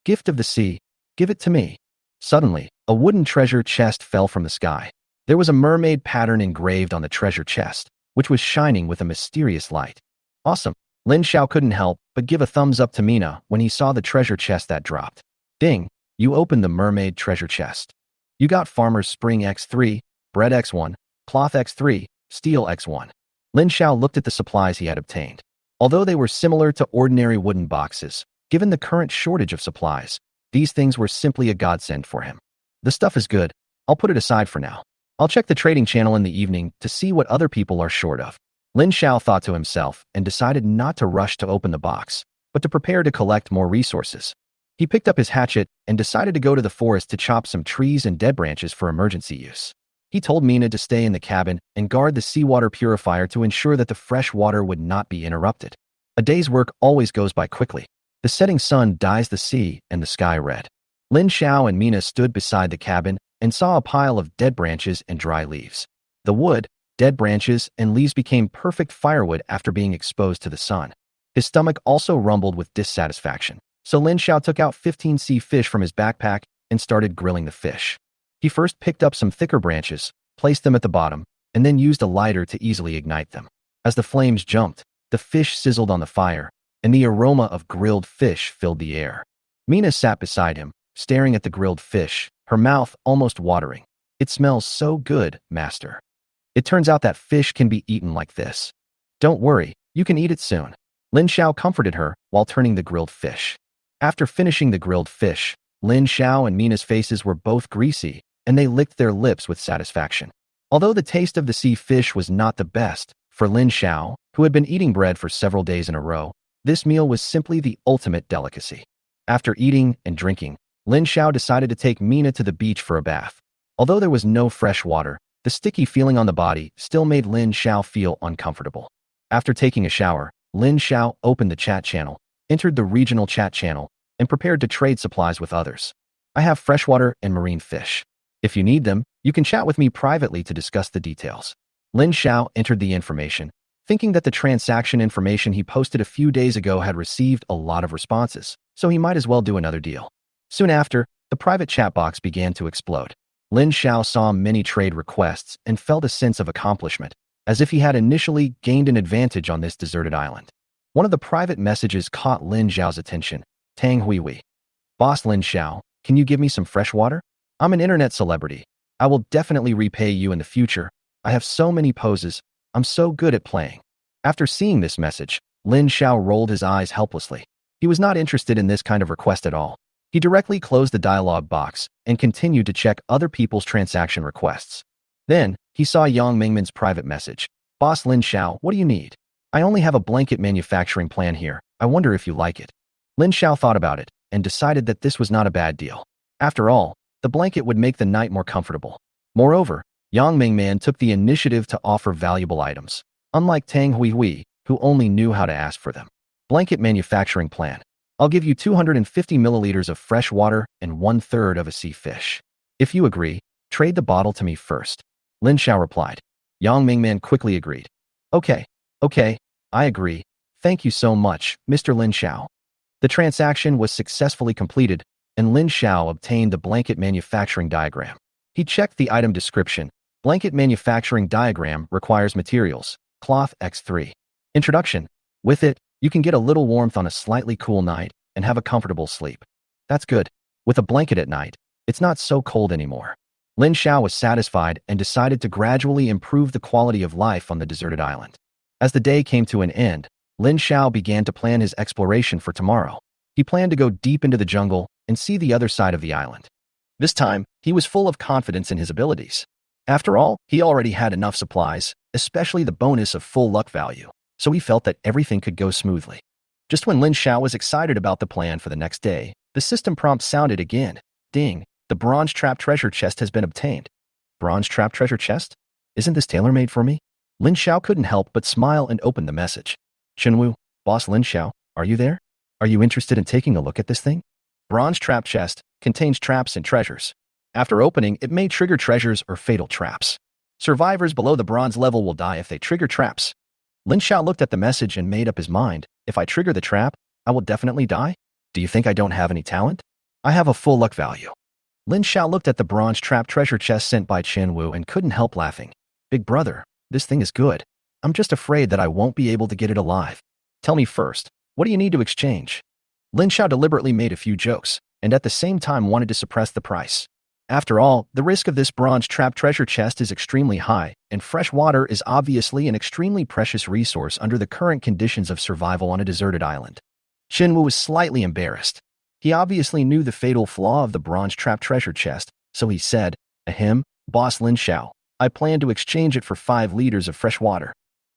[SPEAKER 1] Gift of the sea, give it to me. Suddenly, a wooden treasure chest fell from the sky. There was a mermaid pattern engraved on the treasure chest, which was shining with a mysterious light. Awesome. Lin Xiao couldn't help but give a thumbs up to Mina when he saw the treasure chest that dropped. Ding, you opened the mermaid treasure chest. You got Farmer's Spring X3, Bread X1, Cloth X3, Steel X1. Lin Xiao looked at the supplies he had obtained. Although they were similar to ordinary wooden boxes, given the current shortage of supplies, these things were simply a godsend for him. The stuff is good. I'll put it aside for now. I'll check the trading channel in the evening to see what other people are short of. Lin Xiao thought to himself and decided not to rush to open the box, but to prepare to collect more resources. He picked up his hatchet and decided to go to the forest to chop some trees and dead branches for emergency use. He told Mina to stay in the cabin and guard the seawater purifier to ensure that the fresh water would not be interrupted. A day's work always goes by quickly. The setting sun dyes the sea and the sky red. Lin Xiao and Mina stood beside the cabin and saw a pile of dead branches and dry leaves. The wood, dead branches, and leaves became perfect firewood after being exposed to the sun. His stomach also rumbled with dissatisfaction, so Lin Xiao took out 15 sea fish from his backpack and started grilling the fish. He first picked up some thicker branches, placed them at the bottom, and then used a lighter to easily ignite them. As the flames jumped, the fish sizzled on the fire, and the aroma of grilled fish filled the air. Mina sat beside him, staring at the grilled fish, her mouth almost watering. "It smells so good, master. It turns out that fish can be eaten like this. Don't worry, you can eat it soon." Lin Xiao comforted her while turning the grilled fish. After finishing the grilled fish, Lin Xiao and Mina's faces were both greasy, and they licked their lips with satisfaction. Although the taste of the sea fish was not the best, for Lin Xiao, who had been eating bread for several days in a row, this meal was simply the ultimate delicacy. After eating and drinking, Lin Xiao decided to take Mina to the beach for a bath. Although there was no fresh water, the sticky feeling on the body still made Lin Xiao feel uncomfortable. After taking a shower, Lin Xiao opened the chat channel, entered the regional chat channel, and prepared to trade supplies with others. "I have freshwater and marine fish. If you need them, you can chat with me privately to discuss the details." Lin Xiao entered the information, thinking that the transaction information he posted a few days ago had received a lot of responses, so he might as well do another deal. Soon after, the private chat box began to explode. Lin Xiao saw many trade requests and felt a sense of accomplishment, as if he had initially gained an advantage on this deserted island. One of the private messages caught Lin Xiao's attention. "Tang Huihui. Boss Lin Xiao, can you give me some fresh water? I'm an internet celebrity. I will definitely repay you in the future. I have so many poses. I'm so good at playing." After seeing this message, Lin Xiao rolled his eyes helplessly. He was not interested in this kind of request at all. He directly closed the dialog box and continued to check other people's transaction requests. Then, he saw Yang Mingman's private message. "Boss Lin Xiao, what do you need? I only have a blanket manufacturing plan here. I wonder if you like it." Lin Xiao thought about it and decided that this was not a bad deal. After all, the blanket would make the night more comfortable. Moreover, Yang Mingman took the initiative to offer valuable items, unlike Tang Huihui, who only knew how to ask for them. Blanket manufacturing plan. "I'll give you 250 milliliters of fresh water and 1/3 of a sea fish. If you agree, trade the bottle to me first." Lin Xiao replied. Yang Mingman quickly agreed. Okay, I agree. Thank you so much, Mr. Lin Xiao." The transaction was successfully completed, and Lin Xiao obtained the blanket manufacturing diagram. He checked the item description. Blanket manufacturing diagram requires materials, cloth X3. Introduction. With it, you can get a little warmth on a slightly cool night and have a comfortable sleep. That's good. With a blanket at night, it's not so cold anymore. Lin Xiao was satisfied and decided to gradually improve the quality of life on the deserted island. As the day came to an end, Lin Xiao began to plan his exploration for tomorrow. He planned to go deep into the jungle and see the other side of the island. This time, he was full of confidence in his abilities. After all, he already had enough supplies, especially the bonus of full luck value, so he felt that everything could go smoothly. Just when Lin Xiao was excited about the plan for the next day, the system prompt sounded again. Ding, the bronze trap treasure chest has been obtained. Bronze trap treasure chest? Isn't this tailor-made for me? Lin Xiao couldn't help but smile and open the message. "Chenwu, boss Lin Xiao, are you there? Are you interested in taking a look at this thing? Bronze trap chest contains traps and treasures. After opening, it may trigger treasures or fatal traps. Survivors below the bronze level will die if they trigger traps." Lin Xiao looked at the message and made up his mind. If I trigger the trap, I will definitely die? Do you think I don't have any talent? I have a full luck value. Lin Xiao looked at the bronze trap treasure chest sent by Chen Wu and couldn't help laughing. "Big brother, this thing is good. I'm just afraid that I won't be able to get it alive. Tell me first, what do you need to exchange?" Lin Xiao deliberately made a few jokes, and at the same time wanted to suppress the price. After all, the risk of this bronze trap treasure chest is extremely high, and fresh water is obviously an extremely precious resource under the current conditions of survival on a deserted island. Chen Wu was slightly embarrassed. He obviously knew the fatal flaw of the bronze trap treasure chest, so he said, "Ahem, boss Lin Xiao, I plan to exchange it for 5 liters of fresh water."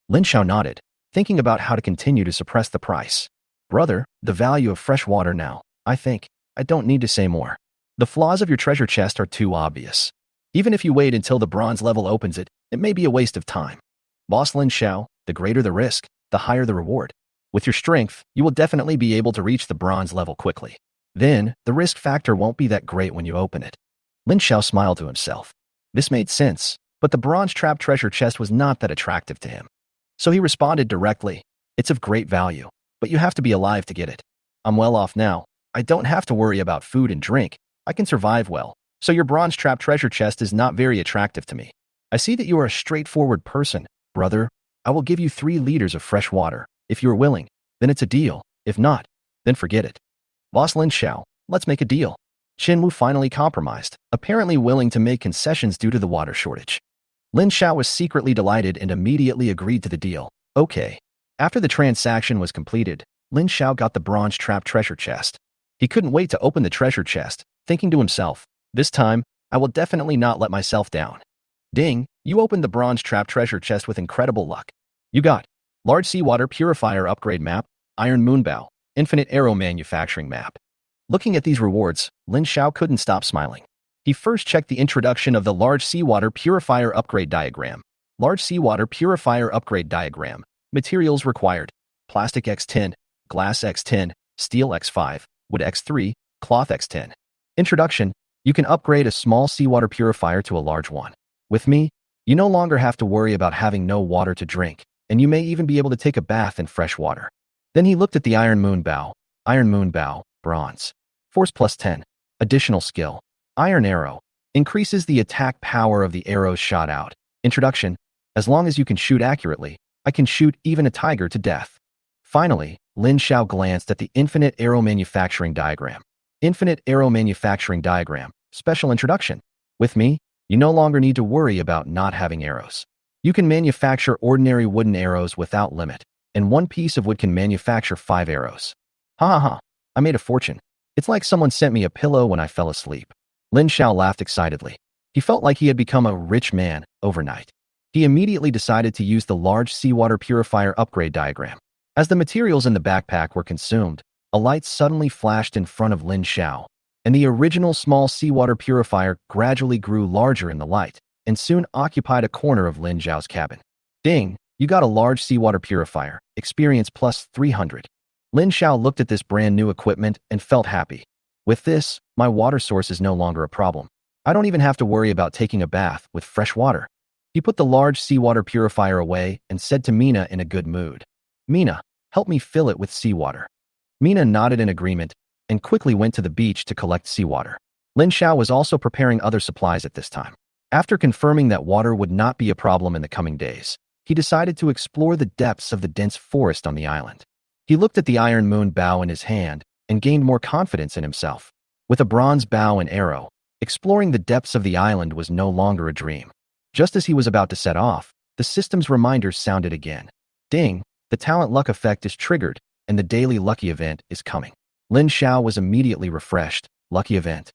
[SPEAKER 1] Lin Xiao nodded, thinking about how to continue to suppress the price. "Brother, the value of fresh water now, I think I don't need to say more. The flaws of your treasure chest are too obvious. Even if you wait until the bronze level opens it, it may be a waste of time. Boss Lin Xiao, the greater the risk, the higher the reward. With your strength, you will definitely be able to reach the bronze level quickly. Then, the risk factor won't be that great when you open it. Lin Xiao smiled to himself. This made sense, but the bronze trap treasure chest was not that attractive to him. So he responded directly, "It's of great value, but you have to be alive to get it. I'm well off now. I don't have to worry about food and drink. I can survive well. So your bronze trap treasure chest is not very attractive to me. I see that you are a straightforward person, brother. I will give you 3 liters of fresh water. If you are willing, then it's a deal. If not, then forget it." Boss Lin Xiao, let's make a deal. Wu finally compromised, apparently willing to make concessions due to the water shortage. Lin Xiao was secretly delighted and immediately agreed to the deal. Okay. After the transaction was completed, Lin Xiao got the bronze trap treasure chest. He couldn't wait to open the treasure chest, thinking to himself, "This time, I will definitely not let myself down." Ding, you opened the bronze trap treasure chest with incredible luck. You got large seawater purifier upgrade map, iron moonbow, infinite arrow manufacturing map. Looking at these rewards, Lin Xiao couldn't stop smiling. He first checked the introduction of the large seawater purifier upgrade diagram. Large seawater purifier upgrade diagram. Materials required: plastic X10, glass X10, steel X5, wood X3, cloth X10. Introduction: you can upgrade a small seawater purifier to a large one. With me, you no longer have to worry about having no water to drink, and you may even be able to take a bath in fresh water. Then he looked at the iron moonbow. Iron moonbow, bronze. Force plus 10. Additional skill. Iron arrow. Increases the attack power of the arrows shot out. Introduction: as long as you can shoot accurately, I can shoot even a tiger to death. Finally, Lin Xiao glanced at the infinite arrow manufacturing diagram. Infinite arrow manufacturing diagram. Special introduction. With me, you no longer need to worry about not having arrows. You can manufacture ordinary wooden arrows without limit, and one piece of wood can manufacture 5 arrows. Ha ha ha, I made a fortune. It's like someone sent me a pillow when I fell asleep. Lin Xiao laughed excitedly. He felt like he had become a rich man overnight. He immediately decided to use the large seawater purifier upgrade diagram. As the materials in the backpack were consumed, a light suddenly flashed in front of Lin Xiao, and the original small seawater purifier gradually grew larger in the light, and soon occupied a corner of Lin Xiao's cabin. Ding, you got a large seawater purifier, experience plus 300. Lin Xiao looked at this brand new equipment and felt happy. With this, my water source is no longer a problem. I don't even have to worry about taking a bath with fresh water. He put the large seawater purifier away and said to Mina in a good mood, "Mina, help me fill it with seawater." Mina nodded in agreement and quickly went to the beach to collect seawater. Lin Xiao was also preparing other supplies at this time. After confirming that water would not be a problem in the coming days, he decided to explore the depths of the dense forest on the island. He looked at the iron moon bow in his hand and gained more confidence in himself. With a bronze bow and arrow, exploring the depths of the island was no longer a dream. Just as he was about to set off, the system's reminders sounded again. Ding, the talent luck effect is triggered, and the daily lucky event is coming. Lin Xiao was immediately refreshed. Lucky event.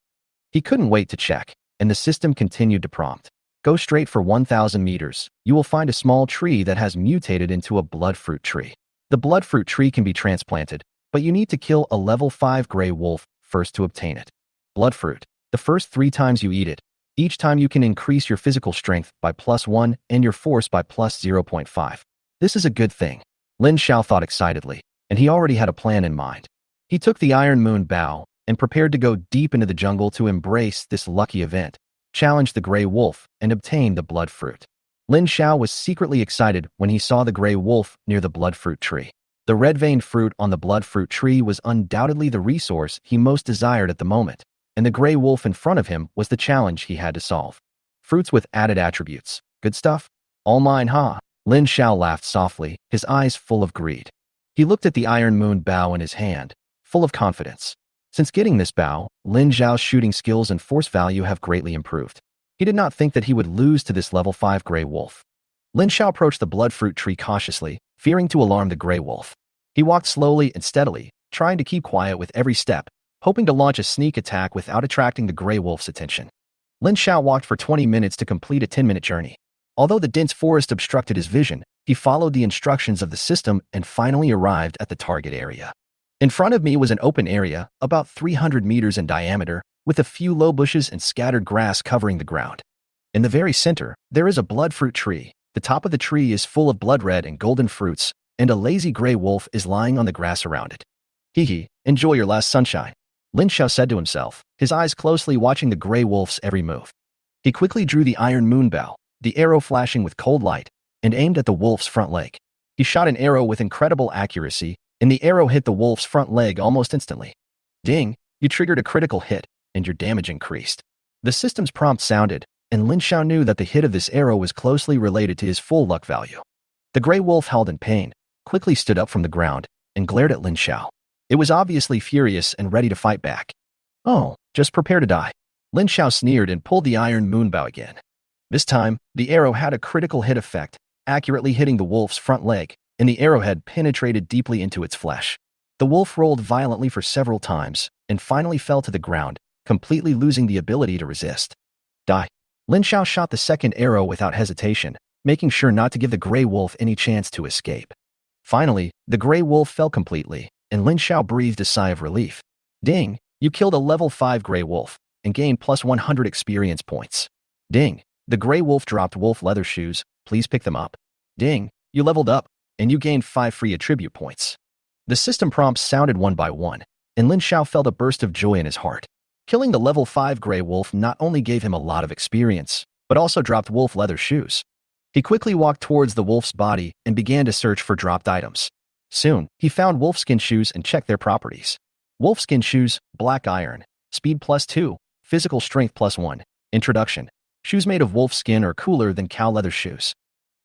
[SPEAKER 1] He couldn't wait to check, and the system continued to prompt. Go straight for 1,000 meters. You will find a small tree that has mutated into a bloodfruit tree. The bloodfruit tree can be transplanted, but you need to kill a level 5 gray wolf first to obtain it. Bloodfruit. The first 3 times you eat it, each time you can increase your physical strength by +1 and your force by +0.5. This is a good thing. Lin Xiao thought excitedly, and he already had a plan in mind. He took the iron moon bow and prepared to go deep into the jungle to embrace this lucky event, challenge the gray wolf, and obtain the bloodfruit. Lin Xiao was secretly excited when he saw the gray wolf near the bloodfruit tree. The red-veined fruit on the bloodfruit tree was undoubtedly the resource he most desired at the moment, and the gray wolf in front of him was the challenge he had to solve. Fruits with added attributes. Good stuff? All mine, huh? Lin Xiao laughed softly, his eyes full of greed. He looked at the iron moon bow in his hand, full of confidence. Since getting this bow, Lin Xiao's shooting skills and force value have greatly improved. He did not think that he would lose to this level 5 gray wolf. Lin Xiao approached the bloodfruit tree cautiously, fearing to alarm the gray wolf. He walked slowly and steadily, trying to keep quiet with every step, hoping to launch a sneak attack without attracting the gray wolf's attention. Lin Xiao walked for 20 minutes to complete a 10-minute journey. Although the dense forest obstructed his vision, he followed the instructions of the system and finally arrived at the target area. In front of me was an open area, about 300 meters in diameter, with a few low bushes and scattered grass covering the ground. In the very center, there is a blood fruit tree. The top of the tree is full of blood red and golden fruits, and a lazy gray wolf is lying on the grass around it. Hee, enjoy your last sunshine, Lin Xiao said to himself, his eyes closely watching the gray wolf's every move. He quickly drew the iron moon bow, the arrow flashing with cold light, and aimed at the wolf's front leg. He shot an arrow with incredible accuracy, and the arrow hit the wolf's front leg almost instantly. Ding, you triggered a critical hit, and your damage increased. The system's prompt sounded, and Lin Xiao knew that the hit of this arrow was closely related to his full luck value. The gray wolf howled in pain, quickly stood up from the ground, and glared at Lin Xiao. It was obviously furious and ready to fight back. Oh, just prepare to die. Lin Xiao sneered and pulled the iron moon bow again. This time, the arrow had a critical hit effect, accurately hitting the wolf's front leg, and the arrowhead penetrated deeply into its flesh. The wolf rolled violently for several times, and finally fell to the ground, completely losing the ability to resist. Die. Lin Xiao shot the second arrow without hesitation, making sure not to give the gray wolf any chance to escape. Finally, the gray wolf fell completely, and Lin Xiao breathed a sigh of relief. Ding, you killed a level 5 gray wolf, and gained plus 100 experience points. Ding, the gray wolf dropped wolf leather shoes, please pick them up. Ding, you leveled up, and you gained 5 free attribute points. The system prompts sounded one by one, and Lin Xiao felt a burst of joy in his heart. Killing the level 5 gray wolf not only gave him a lot of experience, but also dropped wolf leather shoes. He quickly walked towards the wolf's body and began to search for dropped items. Soon, he found wolfskin shoes and checked their properties. Wolfskin shoes, black iron, speed +2, physical strength +1. Introduction. Shoes made of wolf skin are cooler than cow leather shoes.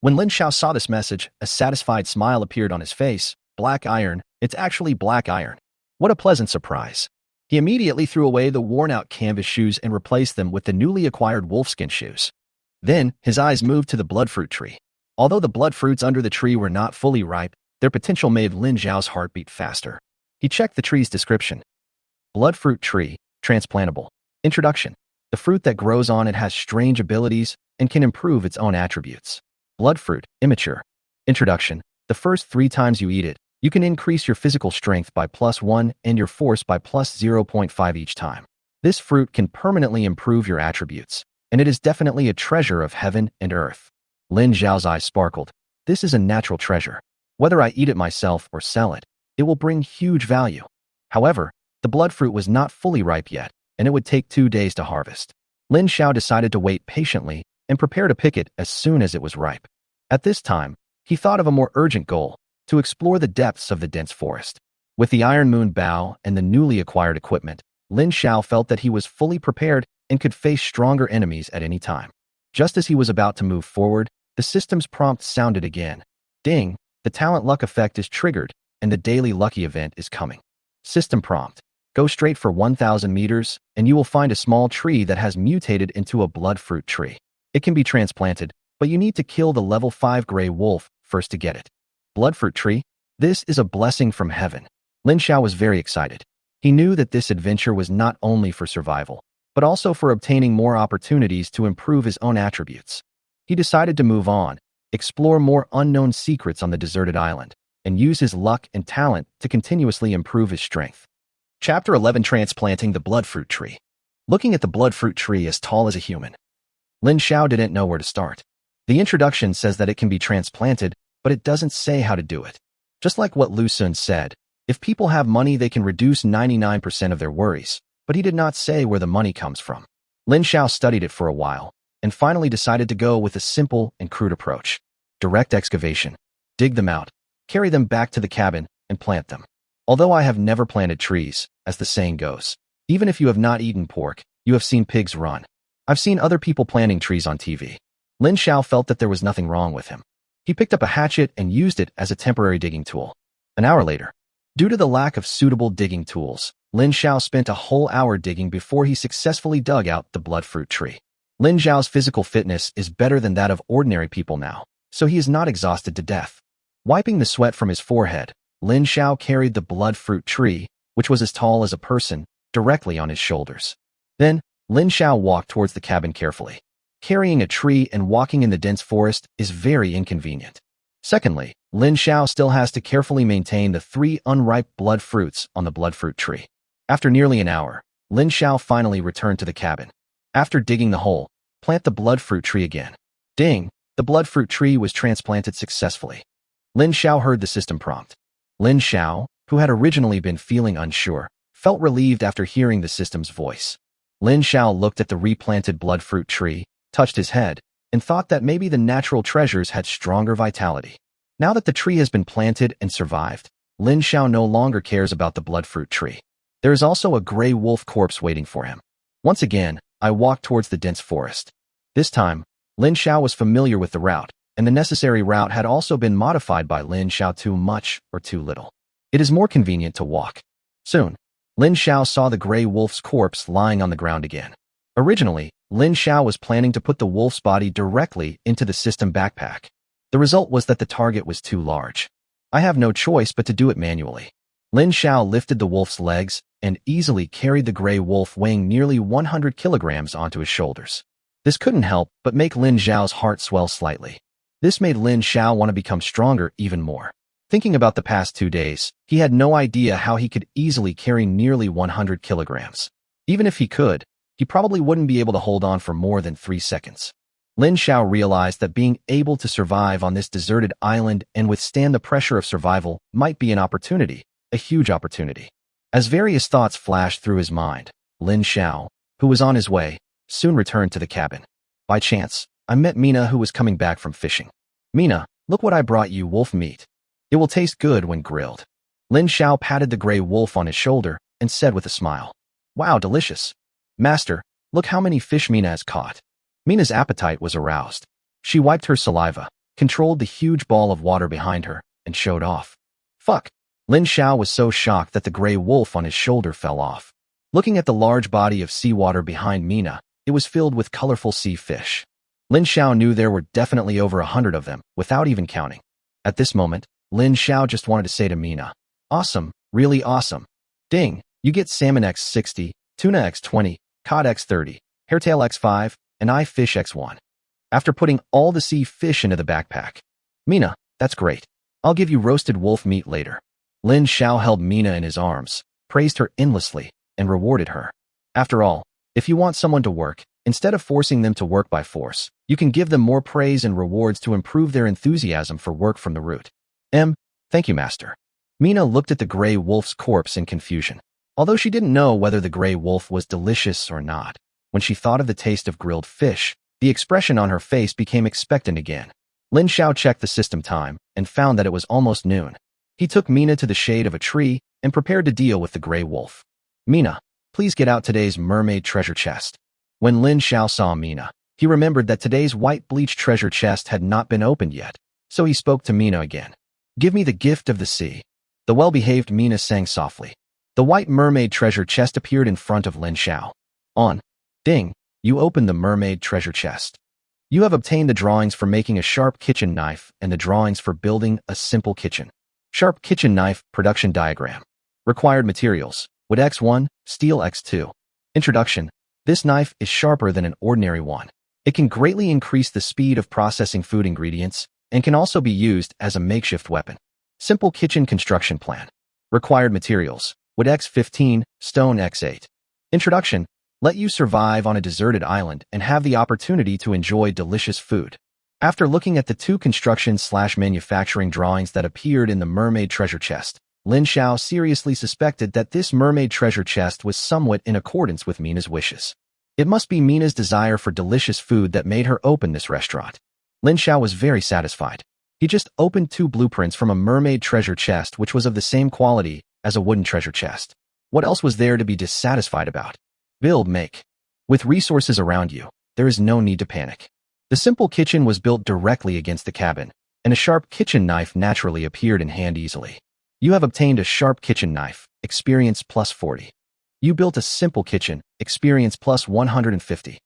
[SPEAKER 1] When Lin Xiao saw this message, a satisfied smile appeared on his face. Black iron, it's actually black iron. What a pleasant surprise. He immediately threw away the worn-out canvas shoes and replaced them with the newly acquired wolfskin shoes. Then, his eyes moved to the bloodfruit tree. Although the blood fruits under the tree were not fully ripe, their potential made Lin Xiao's heart beat faster. He checked the tree's description. Bloodfruit tree, transplantable. Introduction. The fruit that grows on it has strange abilities and can improve its own attributes. Bloodfruit, immature. Introduction. The first 3 times you eat it, you can increase your physical strength by +1 and your force by +0.5 each time. This fruit can permanently improve your attributes, and it is definitely a treasure of heaven and earth. Lin Xiao's eyes sparkled. This is a natural treasure. Whether I eat it myself or sell it, it will bring huge value. However, the blood fruit was not fully ripe yet, and it would take 2 days to harvest. Lin Xiao decided to wait patiently and prepare to pick it as soon as it was ripe. At this time, he thought of a more urgent goal, to explore the depths of the dense forest. With the iron moon bow and the newly acquired equipment, Lin Xiao felt that he was fully prepared and could face stronger enemies at any time. Just as he was about to move forward, the system's prompt sounded again. Ding, the talent luck effect is triggered, and the daily lucky event is coming. System prompt. Go straight for 1,000 meters, and you will find a small tree that has mutated into a blood fruit tree. It can be transplanted, but you need to kill the level 5 gray wolf first to get it. Bloodfruit tree? This is a blessing from heaven. Lin Xiao was very excited. He knew that this adventure was not only for survival, but also for obtaining more opportunities to improve his own attributes. He decided to move on, explore more unknown secrets on the deserted island, and use his luck and talent to continuously improve his strength. Chapter 11. Transplanting the bloodfruit tree. Looking at the bloodfruit tree as tall as a human, Lin Xiao didn't know where to start. The introduction says that it can be transplanted, but it doesn't say how to do it. Just like what Lu Sun said, if people have money they can reduce 99% of their worries, but he did not say where the money comes from. Lin Xiao studied it for a while, and finally decided to go with a simple and crude approach. Direct excavation. Dig them out, carry them back to the cabin, and plant them. Although I have never planted trees, as the saying goes, even if you have not eaten pork, you have seen pigs run. I've seen other people planting trees on TV. Lin Xiao felt that there was nothing wrong with him. He picked up a hatchet and used it as a temporary digging tool. An hour later, due to the lack of suitable digging tools, Lin Xiao spent a whole hour digging before he successfully dug out the bloodfruit tree. Lin Xiao's physical fitness is better than that of ordinary people now, so he is not exhausted to death. Wiping the sweat from his forehead, Lin Xiao carried the bloodfruit tree, which was as tall as a person, directly on his shoulders. Then, Lin Xiao walked towards the cabin carefully. Carrying a tree and walking in the dense forest is very inconvenient. Secondly, Lin Xiao still has to carefully maintain the 3 unripe blood fruits on the bloodfruit tree. After nearly an hour, Lin Xiao finally returned to the cabin. After digging the hole, plant the bloodfruit tree again. Ding! The bloodfruit tree was transplanted successfully. Lin Xiao heard the system prompt. Lin Xiao, who had originally been feeling unsure, felt relieved after hearing the system's voice. Lin Xiao looked at the replanted bloodfruit tree, touched his head, and thought that maybe the natural treasures had stronger vitality. Now that the tree has been planted and survived, Lin Xiao no longer cares about the bloodfruit tree. There is also a gray wolf corpse waiting for him. Once again, I walked towards the dense forest. This time, Lin Xiao was familiar with the route, and the necessary route had also been modified by Lin Xiao too much or too little. It is more convenient to walk. Soon, Lin Xiao saw the gray wolf's corpse lying on the ground again. Originally, Lin Xiao was planning to put the wolf's body directly into the system backpack. The result was that the target was too large. I have no choice but to do it manually. Lin Xiao lifted the wolf's legs and easily carried the gray wolf weighing nearly 100 kilograms onto his shoulders. This couldn't help but make Lin Xiao's heart swell slightly. This made Lin Xiao want to become stronger even more. Thinking about the past 2 days, he had no idea how he could easily carry nearly 100 kilograms. Even if he could, he probably wouldn't be able to hold on for more than 3 seconds. Lin Xiao realized that being able to survive on this deserted island and withstand the pressure of survival might be an opportunity, a huge opportunity. As various thoughts flashed through his mind, Lin Xiao, who was on his way, soon returned to the cabin. By chance, I met Mina, who was coming back from fishing. Mina, look what I brought you, wolf meat. It will taste good when grilled. Lin Xiao patted the gray wolf on his shoulder and said with a smile, Wow, delicious. Master, look how many fish Mina has caught. Mina's appetite was aroused. She wiped her saliva, controlled the huge ball of water behind her, and showed off. Fuck! Lin Xiao was so shocked that the gray wolf on his shoulder fell off. Looking at the large body of seawater behind Mina, it was filled with colorful sea fish. Lin Xiao knew there were definitely over 100 of them, without even counting. At this moment, Lin Xiao just wanted to say to Mina, Awesome, really awesome. Ding, you get salmon X60, tuna X20, cod X30, hairtail X5, and eye fish X1. After putting all the sea fish into the backpack. Mina, that's great. I'll give you roasted wolf meat later. Lin Xiao held Mina in his arms, praised her endlessly, and rewarded her. After all, if you want someone to work, instead of forcing them to work by force, you can give them more praise and rewards to improve their enthusiasm for work from the root. Thank you, master. Mina looked at the gray wolf's corpse in confusion. Although she didn't know whether the gray wolf was delicious or not, when she thought of the taste of grilled fish, the expression on her face became expectant again. Lin Xiao checked the system time and found that it was almost noon. He took Mina to the shade of a tree and prepared to deal with the gray wolf. Mina, please get out today's mermaid treasure chest. When Lin Xiao saw Mina, he remembered that today's white bleach treasure chest had not been opened yet, so he spoke to Mina again. Give me the gift of the sea. The well-behaved Mina sang softly. The white mermaid treasure chest appeared in front of Lin Xiao. Ding, you opened the mermaid treasure chest. You have obtained the drawings for making a sharp kitchen knife and the drawings for building a simple kitchen. Sharp kitchen knife production diagram. Required materials: wood X1, steel X2. Introduction. This knife is sharper than an ordinary one. It can greatly increase the speed of processing food ingredients and can also be used as a makeshift weapon. Simple kitchen construction plan. Required materials: wood X15, stone X8. Introduction. Let you survive on a deserted island and have the opportunity to enjoy delicious food. After looking at the 2 construction/manufacturing drawings that appeared in the mermaid treasure chest, Lin Xiao seriously suspected that this mermaid treasure chest was somewhat in accordance with Mina's wishes. It must be Mina's desire for delicious food that made her open this restaurant. Lin Xiao was very satisfied. He just opened 2 blueprints from a mermaid treasure chest which was of the same quality as a wooden treasure chest. What else was there to be dissatisfied about? Build, make. With resources around you, there is no need to panic. The simple kitchen was built directly against the cabin, and a sharp kitchen knife naturally appeared in hand easily. You have obtained a sharp kitchen knife, experience plus 40. You built a simple kitchen, experience plus 150.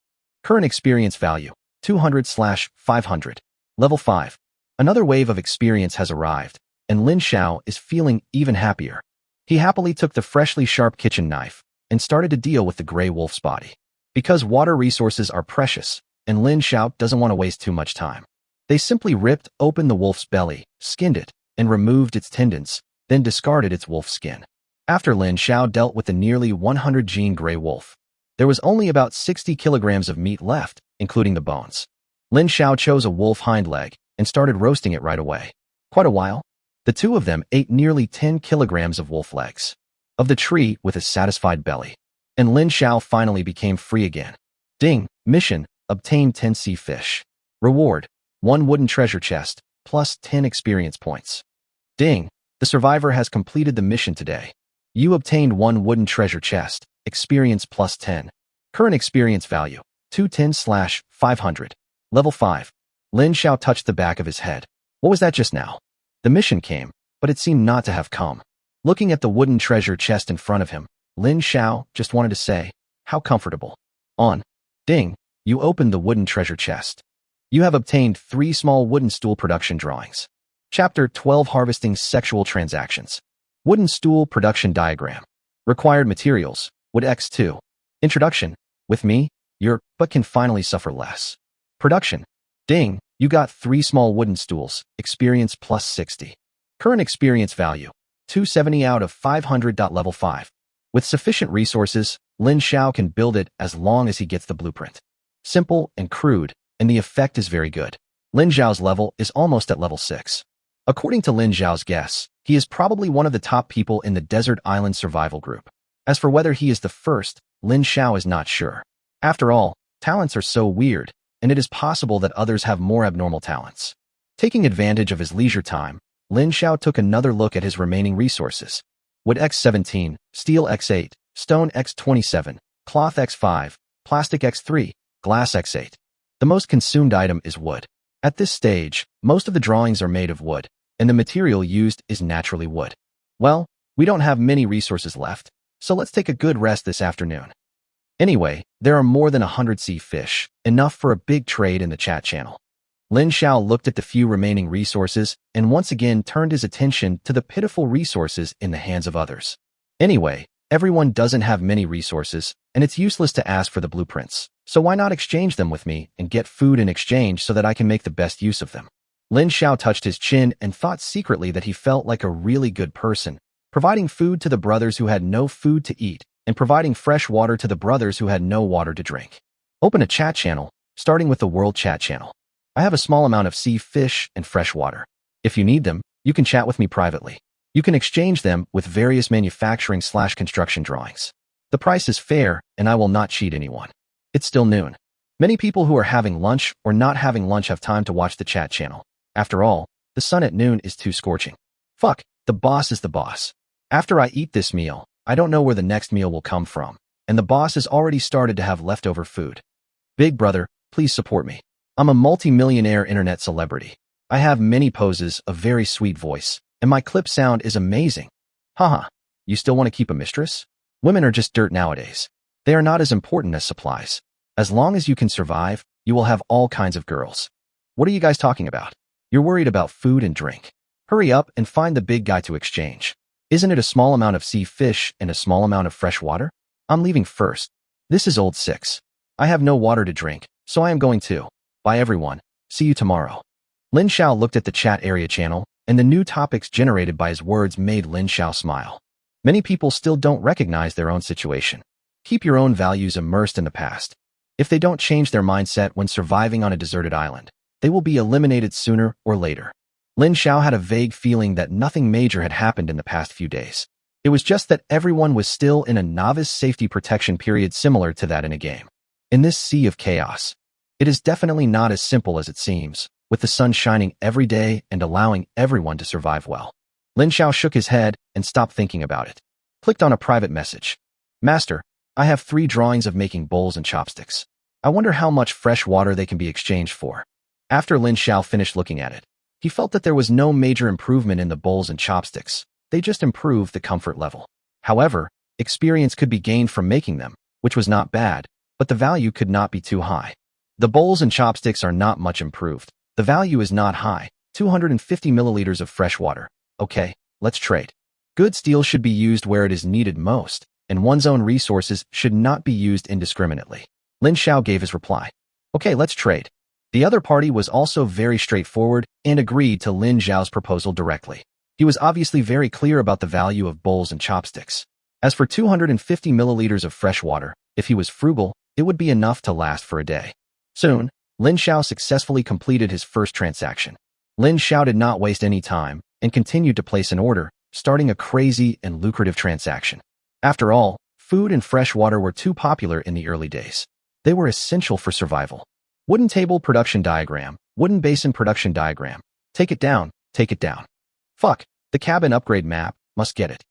[SPEAKER 1] Current experience value, 200/500. Level 5. Another wave of experience has arrived, and Lin Xiao is feeling even happier. He happily took the freshly sharp kitchen knife and started to deal with the gray wolf's body. Because water resources are precious, and Lin Xiao doesn't want to waste too much time. They simply ripped open the wolf's belly, skinned it, and removed its tendons, then discarded its wolf skin. After Lin Xiao dealt with the nearly 100-gene gray wolf, there was only about 60 kilograms of meat left, including the bones. Lin Xiao chose a wolf hind leg and started roasting it right away. Quite a while, the two of them ate nearly 10 kilograms of wolf legs of the tree with a satisfied belly. And Lin Xiao finally became free again. Ding! Mission: obtain 10 sea fish. Reward: 1 wooden treasure chest, plus 10 experience points. Ding! The survivor has completed the mission today. You obtained 1 wooden treasure chest, experience plus 10. Current experience value: 210/500. Level 5. Lin Xiao touched the back of his head. What was that just now? The mission came, but it seemed not to have come. Looking at the wooden treasure chest in front of him, Lin Xiao just wanted to say, how comfortable. On. Ding! You opened the wooden treasure chest. You have obtained 3 small wooden stool production drawings. Chapter 12: Harvesting Sexual Transactions. Wooden stool production diagram. Required materials: wood X2. Introduction: with me, your butt can finally suffer less. Production. Ding! You got 3 small wooden stools, experience plus 60. Current experience value: 270 out of 500. Level 5. With sufficient resources, Lin Xiao can build it as long as he gets the blueprint. Simple and crude, and the effect is very good. Lin Xiao's level is almost at level 6. According to Lin Xiao's guess, he is probably one of the top people in the desert island survival group. As for whether he is the first, Lin Xiao is not sure. After all, talents are so weird, and it is possible that others have more abnormal talents. Taking advantage of his leisure time, Lin Xiao took another look at his remaining resources. Wood X17, steel X8, stone X27, cloth X5, plastic X3, glass X8. The most consumed item is wood. At this stage, most of the drawings are made of wood, and the material used is naturally wood. Well, we don't have many resources left, so let's take a good rest this afternoon. Anyway, there are more than 100 sea fish, enough for a big trade in the chat channel. Lin Xiao looked at the few remaining resources and once again turned his attention to the pitiful resources in the hands of others. Anyway, everyone doesn't have many resources, and it's useless to ask for the blueprints, so why not exchange them with me and get food in exchange so that I can make the best use of them? Lin Xiao touched his chin and thought secretly that he felt like a really good person, providing food to the brothers who had no food to eat, and providing fresh water to the brothers who had no water to drink. Open a chat channel, starting with the world chat channel. I have a small amount of sea fish and fresh water. If you need them, you can chat with me privately. You can exchange them with various manufacturing/construction drawings. The price is fair, and I will not cheat anyone. It's still noon. Many people who are having lunch or not having lunch have time to watch the chat channel. After all, the sun at noon is too scorching. Fuck, the boss is the boss. After I eat this meal, I don't know where the next meal will come from, and the boss has already started to have leftover food. Big brother, please support me. I'm a multi-millionaire internet celebrity. I have many poses, a very sweet voice, and my clip sound is amazing. Haha, you still want to keep a mistress? Women are just dirt nowadays. They are not as important as supplies. As long as you can survive, you will have all kinds of girls. What are you guys talking about? You're worried about food and drink. Hurry up and find the big guy to exchange. Isn't it a small amount of sea fish and a small amount of fresh water? I'm leaving first. This is old 6. I have no water to drink, so I am going too. Bye everyone. See you tomorrow. Lin Xiao looked at the chat area channel, and the new topics generated by his words made Lin Xiao smile. Many people still don't recognize their own situation. Keep your own values immersed in the past. If they don't change their mindset when surviving on a deserted island, they will be eliminated sooner or later. Lin Xiao had a vague feeling that nothing major had happened in the past few days. It was just that everyone was still in a novice safety protection period similar to that in a game. In this sea of chaos, it is definitely not as simple as it seems, with the sun shining every day and allowing everyone to survive well. Lin Xiao shook his head and stopped thinking about it. Clicked on a private message. Master, I have 3 drawings of making bowls and chopsticks. I wonder how much fresh water they can be exchanged for. After Lin Xiao finished looking at it, he felt that there was no major improvement in the bowls and chopsticks. They just improved the comfort level. However, experience could be gained from making them, which was not bad, but the value could not be too high. The bowls and chopsticks are not much improved. The value is not high, 250 milliliters of fresh water. Okay, let's trade. Good steel should be used where it is needed most, and one's own resources should not be used indiscriminately. Lin Xiao gave his reply. Okay, let's trade. The other party was also very straightforward and agreed to Lin Xiao's proposal directly. He was obviously very clear about the value of bowls and chopsticks. As for 250 milliliters of fresh water, if he was frugal, it would be enough to last for a day. Soon, Lin Xiao successfully completed his first transaction. Lin Xiao did not waste any time and continued to place an order, starting a crazy and lucrative transaction. After all, food and fresh water were too popular in the early days. They were essential for survival. Wooden table production diagram, wooden basin production diagram. Take it down, take it down. Fuck, the cabin upgrade map, must get it.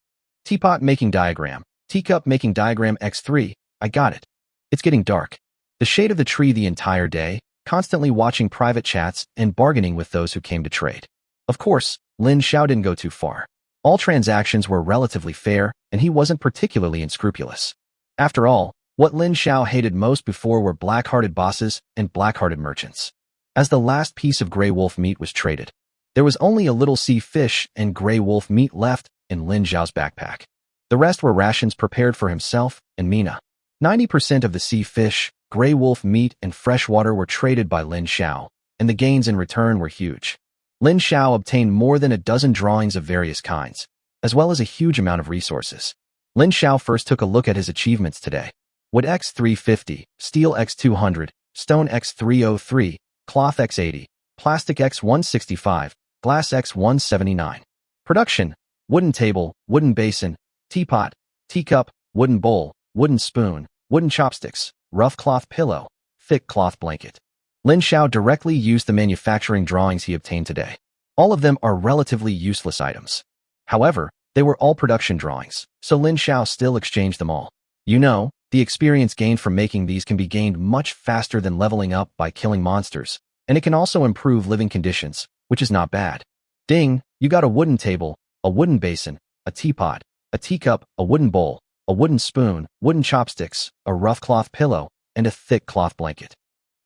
[SPEAKER 1] Teapot making diagram, teacup making diagram x3, I got it. It's getting dark. The shade of the tree the entire day, constantly watching private chats and bargaining with those who came to trade. Of course, Lin Xiao didn't go too far. All transactions were relatively fair, and he wasn't particularly unscrupulous. After all, what Lin Xiao hated most before were black-hearted bosses and black-hearted merchants. As the last piece of gray wolf meat was traded, there was only a little sea fish and gray wolf meat left in Lin Xiao's backpack. The rest were rations prepared for himself and Mina. 90% of the sea fish, gray wolf meat, and fresh water were traded by Lin Xiao, and the gains in return were huge. Lin Xiao obtained more than a dozen drawings of various kinds, as well as a huge amount of resources. Lin Xiao first took a look at his achievements today. Wood X350, Steel X200, Stone X303, Cloth X80, Plastic X165, Glass X179. Production: wooden table, wooden basin, teapot, teacup, wooden bowl, wooden spoon, wooden chopsticks, rough cloth pillow, thick cloth blanket. Lin Xiao directly used the manufacturing drawings he obtained today. All of them are relatively useless items. However, they were all production drawings, so Lin Xiao still exchanged them all. You know, the experience gained from making these can be gained much faster than leveling up by killing monsters, and it can also improve living conditions, which is not bad. Ding, you got a wooden table, a wooden basin, a teapot, a teacup, a wooden bowl, a wooden spoon, wooden chopsticks, a rough cloth pillow, and a thick cloth blanket.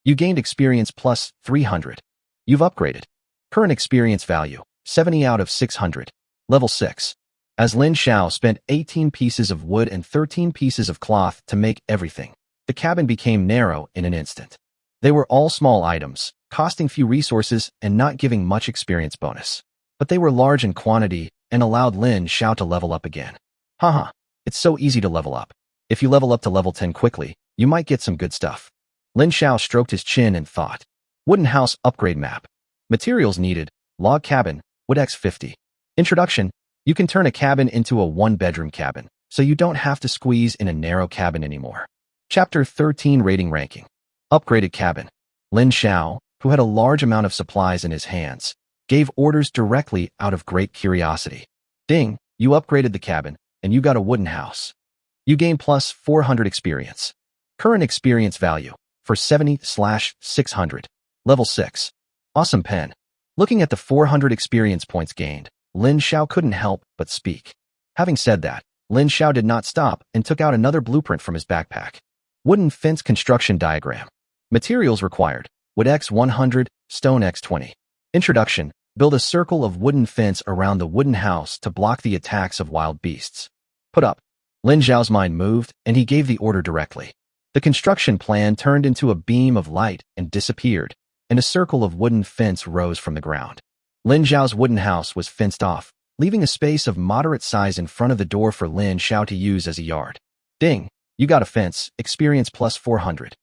[SPEAKER 1] You gained experience plus 300. You've upgraded. Current experience value, 70 out of 600. Level 6. As Lin Xiao spent 18 pieces of wood and 13 pieces of cloth to make everything, the cabin became narrow in an instant. They were all small items, costing few resources and not giving much experience bonus. But they were large in quantity and allowed Lin Xiao to level up again. Haha, it's so easy to level up. If you level up to level 10 quickly, you might get some good stuff. Lin Xiao stroked his chin and thought. Wooden house upgrade map. Materials needed, log cabin, wood X50. Introduction. You can turn a cabin into a one-bedroom cabin, so you don't have to squeeze in a narrow cabin anymore. Chapter 13 Rating Ranking. Upgraded cabin. Lin Xiao, who had a large amount of supplies in his hands, gave orders directly out of great curiosity. Ding, you upgraded the cabin, and you got a wooden house. You gain plus 400 experience. Current experience value, for 70/600. Level 6. Awesome pen. Looking at the 400 experience points gained, Lin Xiao couldn't help but speak. Having said that, Lin Xiao did not stop and took out another blueprint from his backpack. Wooden fence construction diagram. Materials required. Wood X100, stone X20. Introduction. Build a circle of wooden fence around the wooden house to block the attacks of wild beasts. Put up. Lin Xiao's mind moved, and he gave the order directly. The construction plan turned into a beam of light and disappeared, and a circle of wooden fence rose from the ground. Lin Xiao's wooden house was fenced off, leaving a space of moderate size in front of the door for Lin Xiao to use as a yard. Ding, you got a fence, experience plus 400.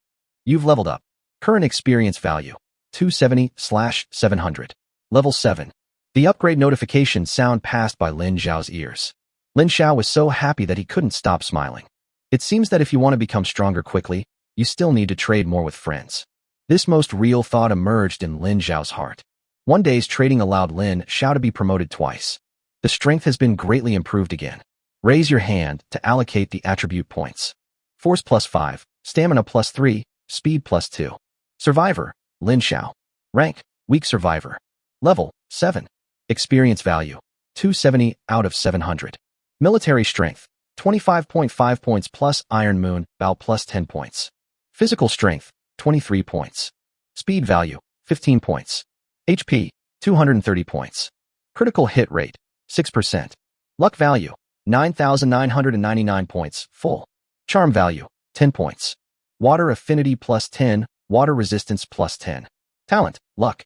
[SPEAKER 1] You've leveled up. Current experience value, 270/700. Level 7. The upgrade notification sound passed by Lin Xiao's ears. Lin Xiao was so happy that he couldn't stop smiling. It seems that if you want to become stronger quickly, you still need to trade more with friends. This most real thought emerged in Lin Xiao's heart. One day's trading allowed Lin Xiao to be promoted twice. The strength has been greatly improved again. Raise your hand to allocate the attribute points. Force plus 5, Stamina plus 3, Speed plus 2. Survivor, Lin Xiao. Rank, Weak Survivor. Level, 7. Experience value, 270 out of 700. Military Strength, 25.5 points plus Iron Moon, Bow plus 10 points. Physical Strength, 23 points. Speed value, 15 points. HP, 230 points. Critical hit rate, 6%. Luck value, 9,999 points, full. Charm value, 10 points. Water affinity plus 10, water resistance plus 10. Talent, luck.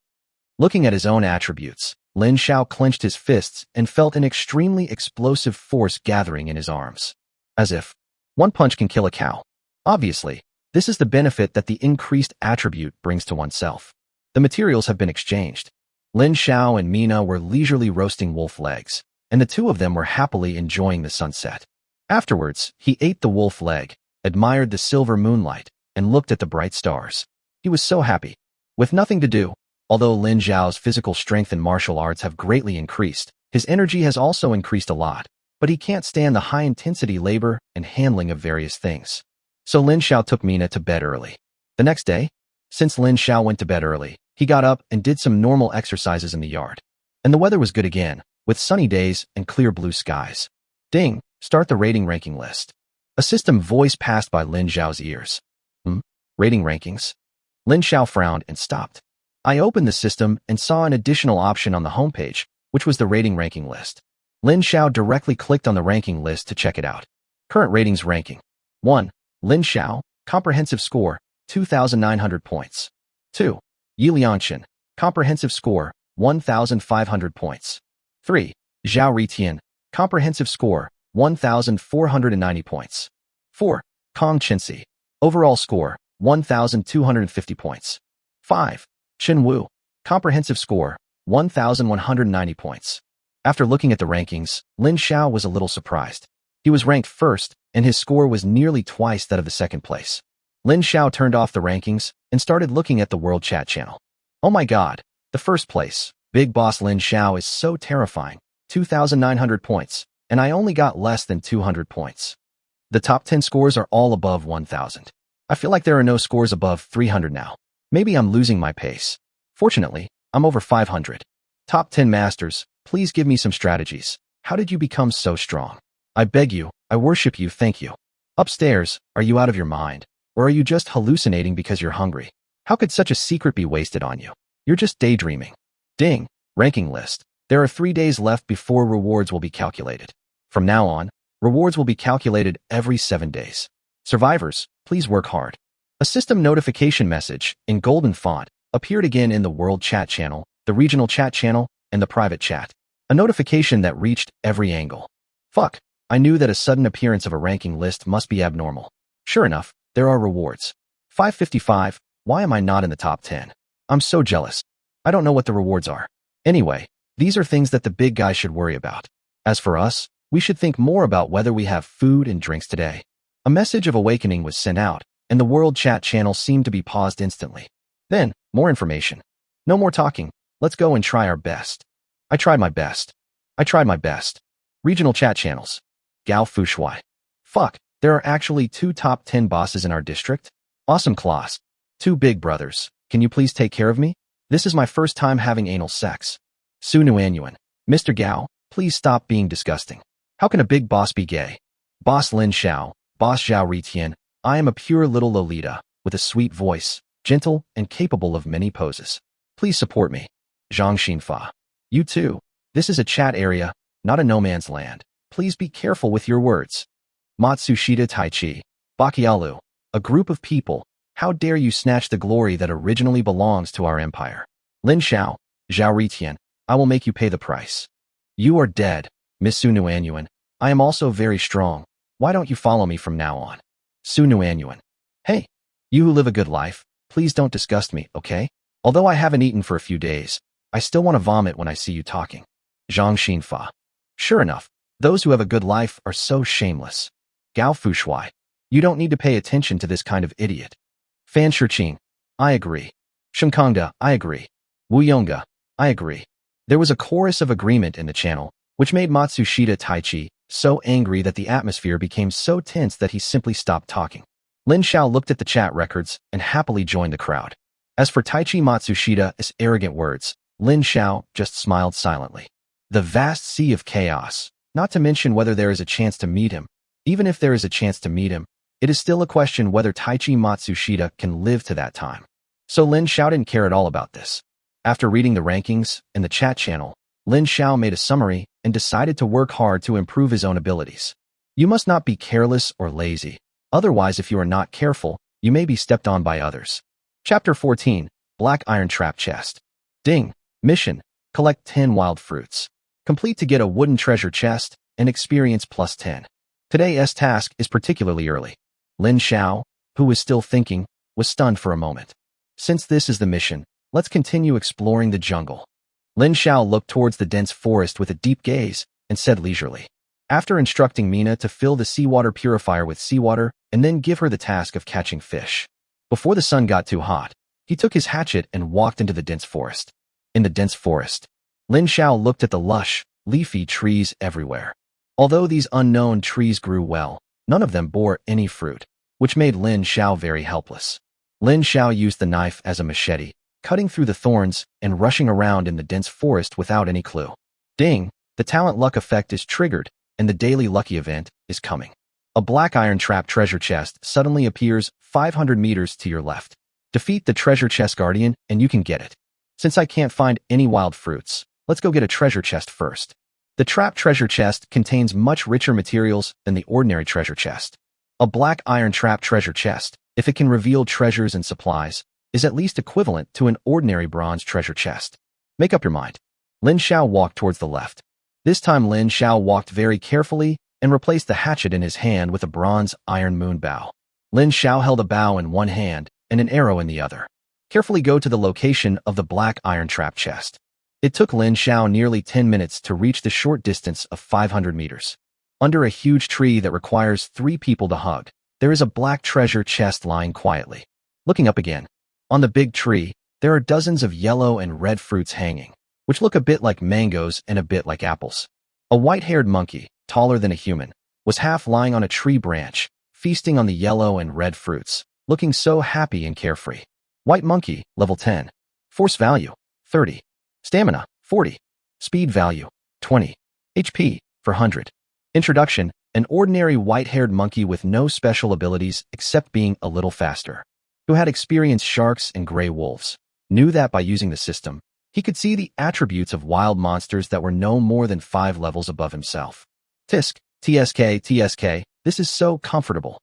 [SPEAKER 1] Looking at his own attributes, Lin Xiao clenched his fists and felt an extremely explosive force gathering in his arms. As if one punch can kill a cow. Obviously, this is the benefit that the increased attribute brings to oneself. The materials have been exchanged. Lin Xiao and Mina were leisurely roasting wolf legs, and the two of them were happily enjoying the sunset. Afterwards, he ate the wolf leg, admired the silver moonlight, and looked at the bright stars. He was so happy. With nothing to do, although Lin Xiao's physical strength and martial arts have greatly increased, his energy has also increased a lot, but he can't stand the high-intensity labor and handling of various things. So Lin Xiao took Mina to bed early. The next day, since Lin Xiao went to bed early, he got up and did some normal exercises in the yard. And the weather was good again, with sunny days and clear blue skies. Ding, start the rating ranking list. A system voice passed by Lin Xiao's ears. Rating rankings? Lin Xiao frowned and stopped. I opened the system and saw an additional option on the homepage, which was the rating ranking list. Lin Xiao directly clicked on the ranking list to check it out. Current ratings ranking. 1. Lin Xiao, comprehensive score, 2,900 points. 2. Yi Lianchen, comprehensive score, 1,500 points. 3. Zhao Ritian, comprehensive score, 1,490 points. 4. Kong Chenxi, overall score, 1,250 points. 5. Chen Wu, comprehensive score, 1,190 points. After looking at the rankings, Lin Xiao was a little surprised. He was ranked first, and his score was nearly twice that of the second place. Lin Xiao turned off the rankings and started looking at the World Chat channel. Oh my god, the first place, Big Boss Lin Xiao is so terrifying, 2,900 points, and I only got less than 200 points. The top 10 scores are all above 1,000. I feel like there are no scores above 300 now. Maybe I'm losing my pace. Fortunately, I'm over 500. Top 10 masters, please give me some strategies. How did you become so strong? I beg you, I worship you, thank you. Upstairs, are you out of your mind? Or are you just hallucinating because you're hungry? How could such a secret be wasted on you? You're just daydreaming. Ding, ranking list. There are 3 days left before rewards will be calculated. From now on, rewards will be calculated every 7 days. Survivors, please work hard. A system notification message, in golden font, appeared again in the World Chat channel, the regional chat channel, and the private chat. A notification that reached every angle. Fuck, I knew that a sudden appearance of a ranking list must be abnormal. Sure enough, there are rewards. 555, why am I not in the top 10? I'm so jealous. I don't know what the rewards are. Anyway, these are things that the big guy should worry about. As for us, we should think more about whether we have food and drinks today. A message of awakening was sent out, and the World Chat channel seemed to be paused instantly. Then, more information. No more talking, let's go and try our best. I tried my best. I tried my best. Regional chat channels. Gao Fushui. Fuck, there are actually 2 top 10 bosses in our district? Awesome class. 2 big brothers, can you please take care of me? This is my first time having anal sex. Su Nuanyuan. Mr. Gao, please stop being disgusting. How can a big boss be gay? Boss Lin Xiao, Boss Zhao Ritian, I am a pure little Lolita, with a sweet voice, gentle and capable of many poses. Please support me. Zhang Xinfa. You too. This is a chat area, not a no man's land. Please be careful with your words. Matsushita Taichi. Bakialu. A group of people. How dare you snatch the glory that originally belongs to our empire. Lin Xiao, Zhao Ritian, I will make you pay the price. You are dead, Miss Su Nuanyuan. I am also very strong. Why don't you follow me from now on? Su Nuanyuan. Hey, you who live a good life, please don't disgust me, okay? Although I haven't eaten for a few days, I still want to vomit when I see you talking. Zhang Xinfa. Sure enough, those who have a good life are so shameless. Gao Fushui. You don't need to pay attention to this kind of idiot. Fan Shiqing. I agree. Shenkongda, I agree. Wu Yonga, I agree. There was a chorus of agreement in the channel, which made Matsushita Taichi so angry that the atmosphere became so tense that he simply stopped talking. Lin Xiao looked at the chat records and happily joined the crowd. As for Taichi Matsushita's arrogant words, Lin Xiao just smiled silently. The vast sea of chaos, not to mention whether there is a chance to meet him. Even if there is a chance to meet him, it is still a question whether Taichi Matsushita can live to that time. So Lin Xiao didn't care at all about this. After reading the rankings and the chat channel, Lin Xiao made a summary and decided to work hard to improve his own abilities. You must not be careless or lazy. Otherwise, if you are not careful, you may be stepped on by others. Chapter 14. black iron trap chest. Ding! Mission: collect 10 wild fruits. Complete to get a wooden treasure chest and experience plus 10. Today's task is particularly early. Lin Xiao, who was still thinking, was stunned for a moment. Since this is the mission, let's continue exploring the jungle. Lin Xiao looked towards the dense forest with a deep gaze and said leisurely. After instructing Mina to fill the seawater purifier with seawater and then give her the task of catching fish. Before the sun got too hot, he took his hatchet and walked into the dense forest. In the dense forest, Lin Xiao looked at the lush, leafy trees everywhere. Although these unknown trees grew well, none of them bore any fruit, which made Lin Xiao very helpless. Lin Xiao used the knife as a machete, cutting through the thorns and rushing around in the dense forest without any clue. Ding! The talent luck effect is triggered, and the daily lucky event is coming. A black iron trap treasure chest suddenly appears 500 meters to your left. Defeat the treasure chest guardian and you can get it. Since I can't find any wild fruits, let's go get a treasure chest first. The trap treasure chest contains much richer materials than the ordinary treasure chest. A black iron trap treasure chest, if it can reveal treasures and supplies, is at least equivalent to an ordinary bronze treasure chest. Make up your mind. Lin Xiao walked towards the left. This time Lin Xiao walked very carefully and replaced the hatchet in his hand with a bronze iron moon bow. Lin Xiao held a bow in one hand and an arrow in the other. Carefully go to the location of the black iron trap chest. It took Lin Xiao nearly 10 minutes to reach the short distance of 500 meters. Under a huge tree that requires 3 people to hug, there is a black treasure chest lying quietly. Looking up again. On the big tree, there are dozens of yellow and red fruits hanging, which look a bit like mangoes and a bit like apples. A white-haired monkey, taller than a human, was half lying on a tree branch, feasting on the yellow and red fruits, looking so happy and carefree. White monkey, level 10. Force value, 30. Stamina, 40. Speed value, 20. HP, 400. Introduction: an ordinary white-haired monkey with no special abilities except being a little faster, who had experienced sharks and gray wolves, knew that by using the system, he could see the attributes of wild monsters that were no more than 5 levels above himself. TSK, this is so comfortable.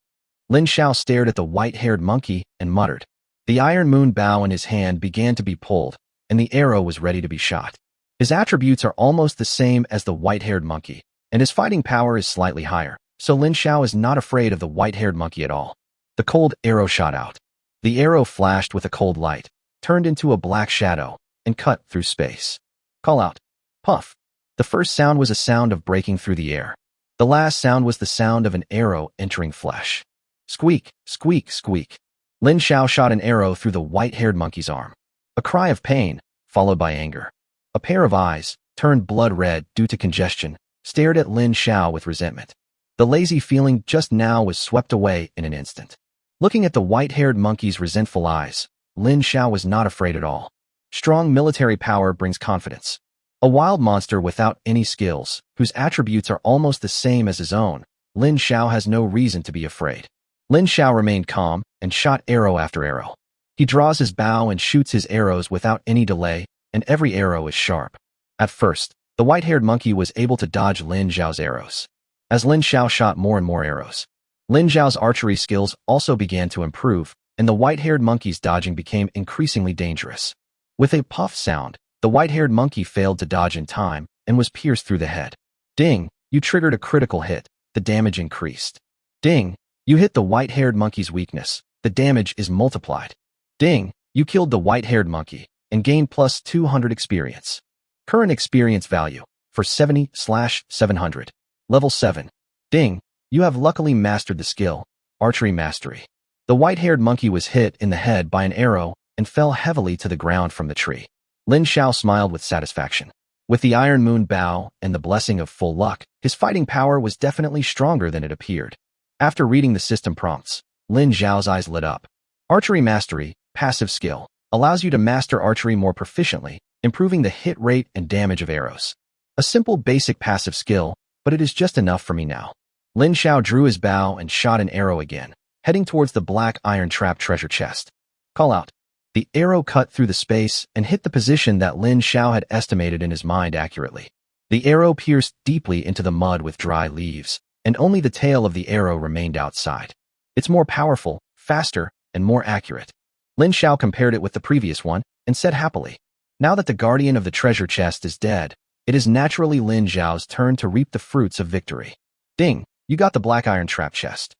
[SPEAKER 1] Lin Xiao stared at the white-haired monkey and muttered. The iron moon bow in his hand began to be pulled, and the arrow was ready to be shot. His attributes are almost the same as the white-haired monkey, and his fighting power is slightly higher, so Lin Xiao is not afraid of the white-haired monkey at all. The cold arrow shot out. The arrow flashed with a cold light, turned into a black shadow, and cut through space. Call out. Puff. The first sound was a sound of breaking through the air. The last sound was the sound of an arrow entering flesh. Squeak, squeak, squeak. Lin Xiao shot an arrow through the white-haired monkey's arm. A cry of pain, followed by anger. A pair of eyes, turned blood red due to congestion, stared at Lin Xiao with resentment. The lazy feeling just now was swept away in an instant. Looking at the white-haired monkey's resentful eyes, Lin Xiao was not afraid at all. Strong military power brings confidence. A wild monster without any skills, whose attributes are almost the same as his own, Lin Xiao has no reason to be afraid. Lin Xiao remained calm and shot arrow after arrow. He draws his bow and shoots his arrows without any delay, and every arrow is sharp. At first, the white-haired monkey was able to dodge Lin Xiao's arrows. As Lin Xiao shot more and more arrows, Lin Xiao's archery skills also began to improve, and the white-haired monkey's dodging became increasingly dangerous. With a puff sound, the white-haired monkey failed to dodge in time and was pierced through the head. Ding! You triggered a critical hit. The damage increased. Ding! You hit the white-haired monkey's weakness. The damage is multiplied. Ding! You killed the white-haired monkey and gained plus 200 experience. Current experience value for 70/700. Level 7. Ding! You have luckily mastered the skill, Archery Mastery. The white-haired monkey was hit in the head by an arrow and fell heavily to the ground from the tree. Lin Xiao smiled with satisfaction. With the iron moon bow and the blessing of full luck, his fighting power was definitely stronger than it appeared. After reading the system prompts, Lin Xiao's eyes lit up. Archery Mastery, passive skill, allows you to master archery more proficiently, improving the hit rate and damage of arrows. A simple basic passive skill, but it is just enough for me now. Lin Xiao drew his bow and shot an arrow again, heading towards the black iron trap treasure chest. Call out. The arrow cut through the space and hit the position that Lin Xiao had estimated in his mind accurately. The arrow pierced deeply into the mud with dry leaves, and only the tail of the arrow remained outside. It's more powerful, faster, and more accurate. Lin Xiao compared it with the previous one and said happily, "Now that the guardian of the treasure chest is dead, it is naturally Lin Xiao's turn to reap the fruits of victory. Ding, you got the black iron trap chest.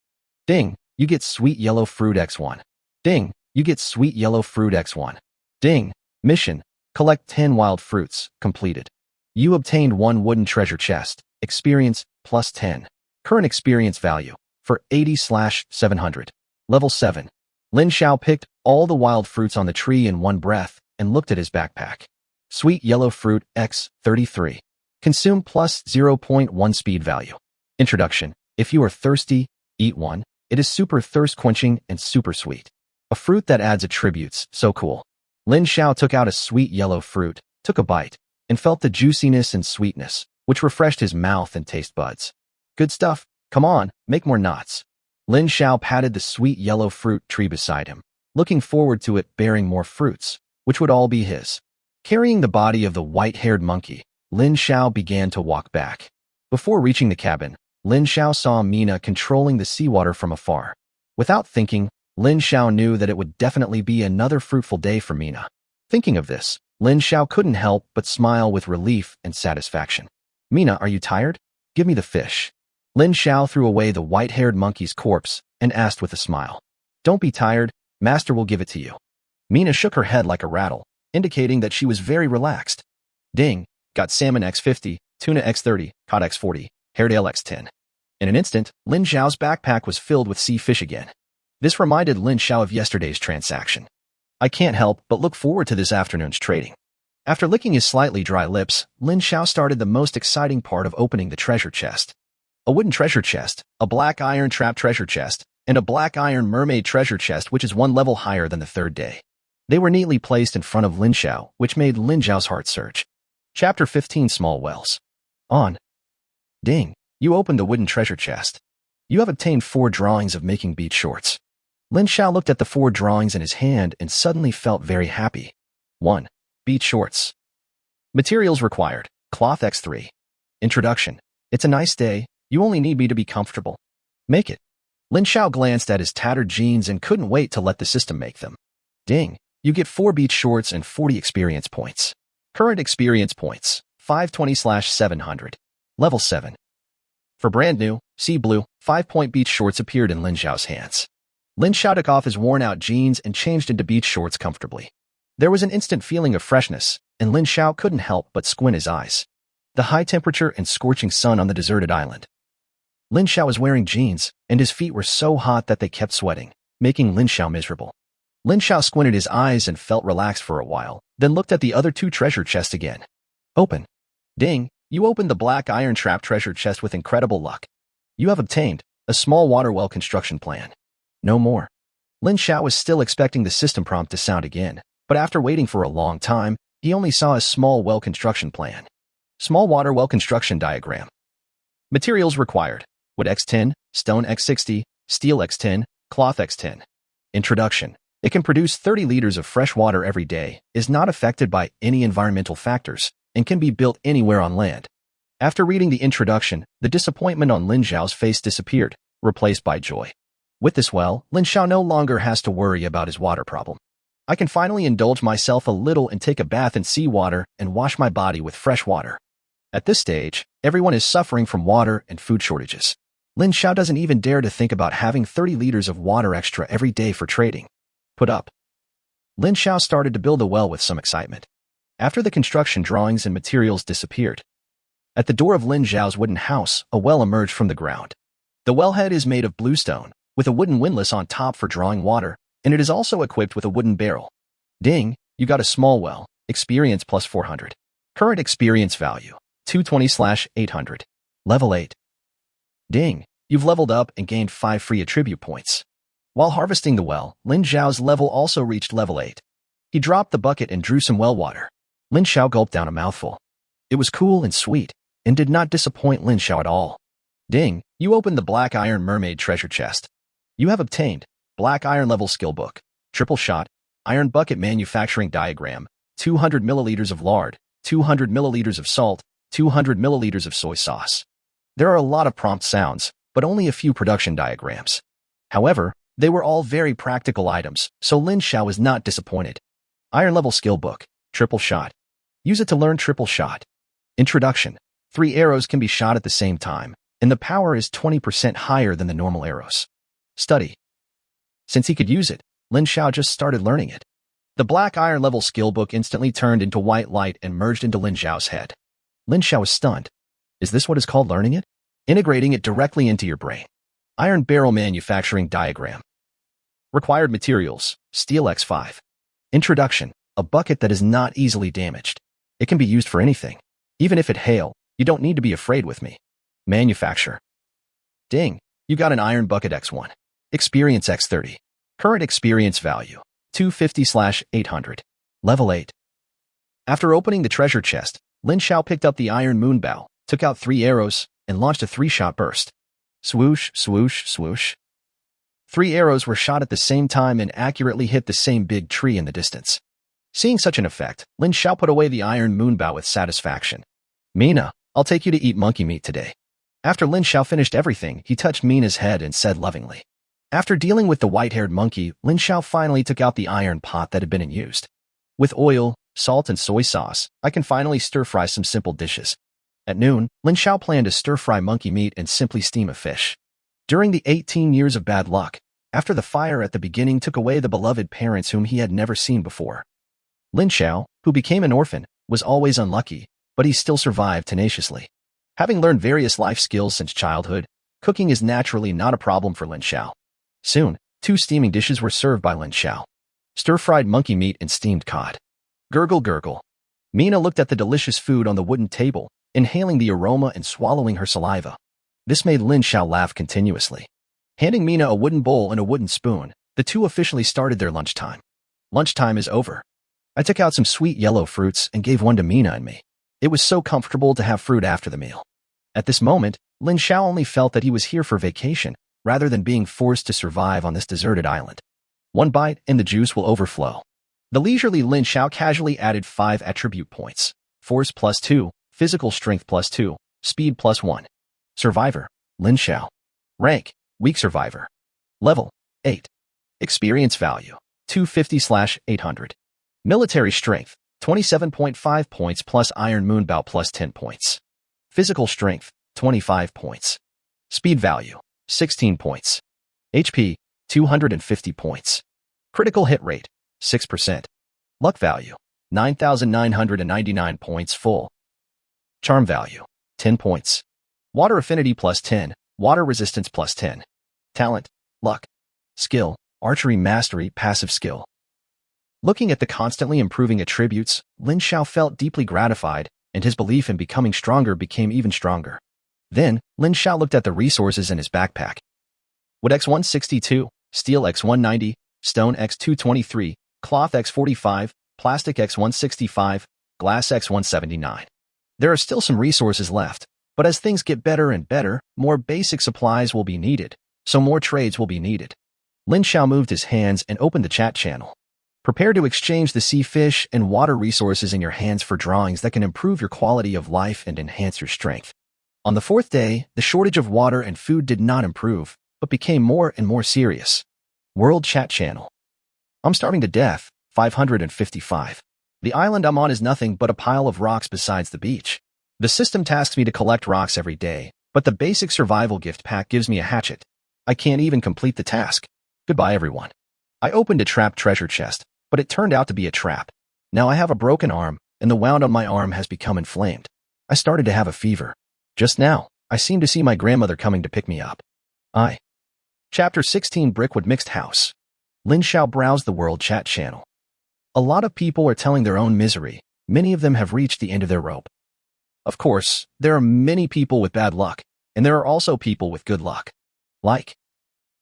[SPEAKER 1] Ding, you get sweet yellow fruit X1. Ding, you get sweet yellow fruit X1. Ding, mission, collect 10 wild fruits, completed. You obtained 1 wooden treasure chest, experience plus 10. Current experience value, for 80/700. Level 7. Lin Xiao picked all the wild fruits on the tree in one breath and looked at his backpack. Sweet yellow fruit X33. Consume plus 0.1 speed value. Introduction. If you are thirsty, eat one. It is super thirst quenching and super sweet. A fruit that adds attributes, so cool. Lin Xiao took out a sweet yellow fruit, took a bite, and felt the juiciness and sweetness, which refreshed his mouth and taste buds. Good stuff. Come on, make more knots. Lin Xiao patted the sweet yellow fruit tree beside him, looking forward to it bearing more fruits, which would all be his. Carrying the body of the white-haired monkey, Lin Xiao began to walk back. Before reaching the cabin, Lin Xiao saw Mina controlling the seawater from afar. Without thinking, Lin Xiao knew that it would definitely be another fruitful day for Mina. Thinking of this, Lin Xiao couldn't help but smile with relief and satisfaction. "Mina, are you tired? Give me the fish." Lin Xiao threw away the white-haired monkey's corpse and asked with a smile. "Don't be tired, master will give it to you." Mina shook her head like a rattle, indicating that she was very relaxed. Ding, got salmon X50, tuna X30, cod X40, hairdale X10. In an instant, Lin Xiao's backpack was filled with sea fish again. This reminded Lin Xiao of yesterday's transaction. "I can't help but look forward to this afternoon's trading." After licking his slightly dry lips, Lin Xiao started the most exciting part of opening the treasure chest. A wooden treasure chest, a black iron trap treasure chest, and a black iron mermaid treasure chest which is 1 level higher than the 3rd day. They were neatly placed in front of Lin Xiao, which made Lin Xiao's heart surge. Chapter 15 Small Wells. On. Ding, you opened the wooden treasure chest. You have obtained 4 drawings of making bead shorts. Lin Xiao looked at the 4 drawings in his hand and suddenly felt very happy. 1. Bead shorts. Materials required, cloth X3. Introduction. It's a nice day. You only need me to be comfortable. Make it. Lin Xiao glanced at his tattered jeans and couldn't wait to let the system make them. Ding, you get 4 beach shorts and 40 experience points. Current experience points, 520/700. Level 7. For brand new, sea blue, 5-point beach shorts appeared in Lin Xiao's hands. Lin Xiao took off his worn-out jeans and changed into beach shorts comfortably. There was an instant feeling of freshness, and Lin Xiao couldn't help but squint his eyes. The high temperature and scorching sun on the deserted island. Lin Xiao was wearing jeans, and his feet were so hot that they kept sweating, making Lin Xiao miserable. Lin Xiao squinted his eyes and felt relaxed for a while, then looked at the other 2 treasure chests again. Open. Ding, you opened the black iron trap treasure chest with incredible luck. You have obtained a small water well construction plan. No more. Lin Xiao was still expecting the system prompt to sound again, but after waiting for a long time, he only saw a small well construction plan. Small water well construction diagram. Materials required. Wood X10, stone X60, steel X10, cloth X10. Introduction. It can produce 30 liters of fresh water every day, is not affected by any environmental factors, and can be built anywhere on land. After reading the introduction, the disappointment on Lin Xiao's face disappeared, replaced by joy. With this well, Lin Xiao no longer has to worry about his water problem. I can finally indulge myself a little and take a bath in seawater and wash my body with fresh water. At this stage, everyone is suffering from water and food shortages. Lin Xiao doesn't even dare to think about having 30 liters of water extra every day for trading. Put up. Lin Xiao started to build the well with some excitement. After the construction drawings and materials disappeared, at the door of Lin Xiao's wooden house, a well emerged from the ground. The wellhead is made of bluestone, with a wooden windlass on top for drawing water, and it is also equipped with a wooden barrel. Ding, you got a small well, experience plus 400. Current experience value, 220/800. Level 8. Ding, you've leveled up and gained 5 free attribute points. While harvesting the well, Lin Xiao's level also reached level 8. He dropped the bucket and drew some well water. Lin Xiao gulped down a mouthful. It was cool and sweet, and did not disappoint Lin Xiao at all. Ding, you opened the black iron mermaid treasure chest. You have obtained black iron level skill book, triple shot, iron bucket manufacturing diagram, 200 milliliters of lard, 200 milliliters of salt, 200 milliliters of soy sauce. There are a lot of prompt sounds, but only a few production diagrams. However, They were all very practical items, so Lin Xiao was not disappointed. Iron Level Skill Book, Triple Shot. Use it to learn triple shot. Introduction. 3 arrows can be shot at the same time, and the power is 20% higher than the normal arrows. Study. Since he could use it, Lin Xiao just started learning it. The black iron level skill book instantly turned into white light and merged into Lin Xiao's head. Lin Xiao was stunned. Is this what is called learning it? Integrating it directly into your brain. Iron barrel manufacturing diagram. Required materials, steel X5. Introduction, a bucket that is not easily damaged. It can be used for anything. Even if it hail, you don't need to be afraid with me. Manufacture. Ding, you got an iron bucket X1. Experience X30. Current experience value, 250/800. Level 8. After opening the treasure chest, Lin Xiao picked up the iron moon bow, took out 3 arrows, and launched a 3-shot burst. Swoosh, swoosh, swoosh. 3 arrows were shot at the same time and accurately hit the same big tree in the distance. Seeing such an effect, Lin Xiao put away the iron moon bow with satisfaction. Mina, I'll take you to eat monkey meat today. After Lin Xiao finished everything, he touched Mina's head and said lovingly. After dealing with the white-haired monkey, Lin Xiao finally took out the iron pot that had been unused. With oil, salt, and soy sauce, I can finally stir-fry some simple dishes. At noon, Lin Xiao planned to stir-fry monkey meat and simply steam a fish. During the 18 years of bad luck, after the fire at the beginning took away the beloved parents whom he had never seen before, Lin Xiao, who became an orphan, was always unlucky, but he still survived tenaciously. Having learned various life skills since childhood, cooking is naturally not a problem for Lin Xiao. Soon, 2 steaming dishes were served by Lin Xiao. Stir-fried monkey meat and steamed cod. Gurgle gurgle. Mina looked at the delicious food on the wooden table, inhaling the aroma and swallowing her saliva. This made Lin Xiao laugh continuously. Handing Mina a wooden bowl and a wooden spoon, the two officially started their lunchtime. Lunchtime is over. I took out some sweet yellow fruits and gave one to Mina and me. It was so comfortable to have fruit after the meal. At this moment, Lin Xiao only felt that he was here for vacation, rather than being forced to survive on this deserted island. 1 bite and the juice will overflow. The leisurely Lin Xiao casually added 5 attribute points. Force +2, physical strength +2, speed +1. Survivor, Lin Xiao. Rank, weak survivor. Level, 8. Experience value, 250/800. Military strength, 27.5 points plus iron moon bow +10 points. Physical strength, 25 points. Speed value, 16 points. HP, 250 points. Critical hit rate, 6%. Luck value, 9,999 points full. Charm value, 10 points. Water affinity +10, water resistance +10. Talent, luck. Skill, archery mastery passive skill. Looking at the constantly improving attributes, Lin Xiao felt deeply gratified, and his belief in becoming stronger became even stronger. Then, Lin Xiao looked at the resources in his backpack. Wood X162, steel X190, stone X223, cloth X45, plastic X165, glass X179. There are still some resources left, but as things get better and better, more basic supplies will be needed, so more trades will be needed. Lin Xiao moved his hands and opened the chat channel. Prepare to exchange the sea fish and water resources in your hands for drawings that can improve your quality of life and enhance your strength. On the 4th day, the shortage of water and food did not improve, but became more and more serious. World Chat Channel. I'm starving to death, 555. The island I'm on is nothing but a pile of rocks besides the beach. The system tasks me to collect rocks every day, but the basic survival gift pack gives me a hatchet. I can't even complete the task. Goodbye, everyone. I opened a trapped treasure chest, but it turned out to be a trap. Now I have a broken arm, and the wound on my arm has become inflamed. I started to have a fever. Just now, I seem to see my grandmother coming to pick me up. Chapter 16 Brickwood Mixed House. Lin Xiao browsed the World Chat channel. A lot of people are telling their own misery. Many of them have reached the end of their rope. Of course, there are many people with bad luck, and there are also people with good luck.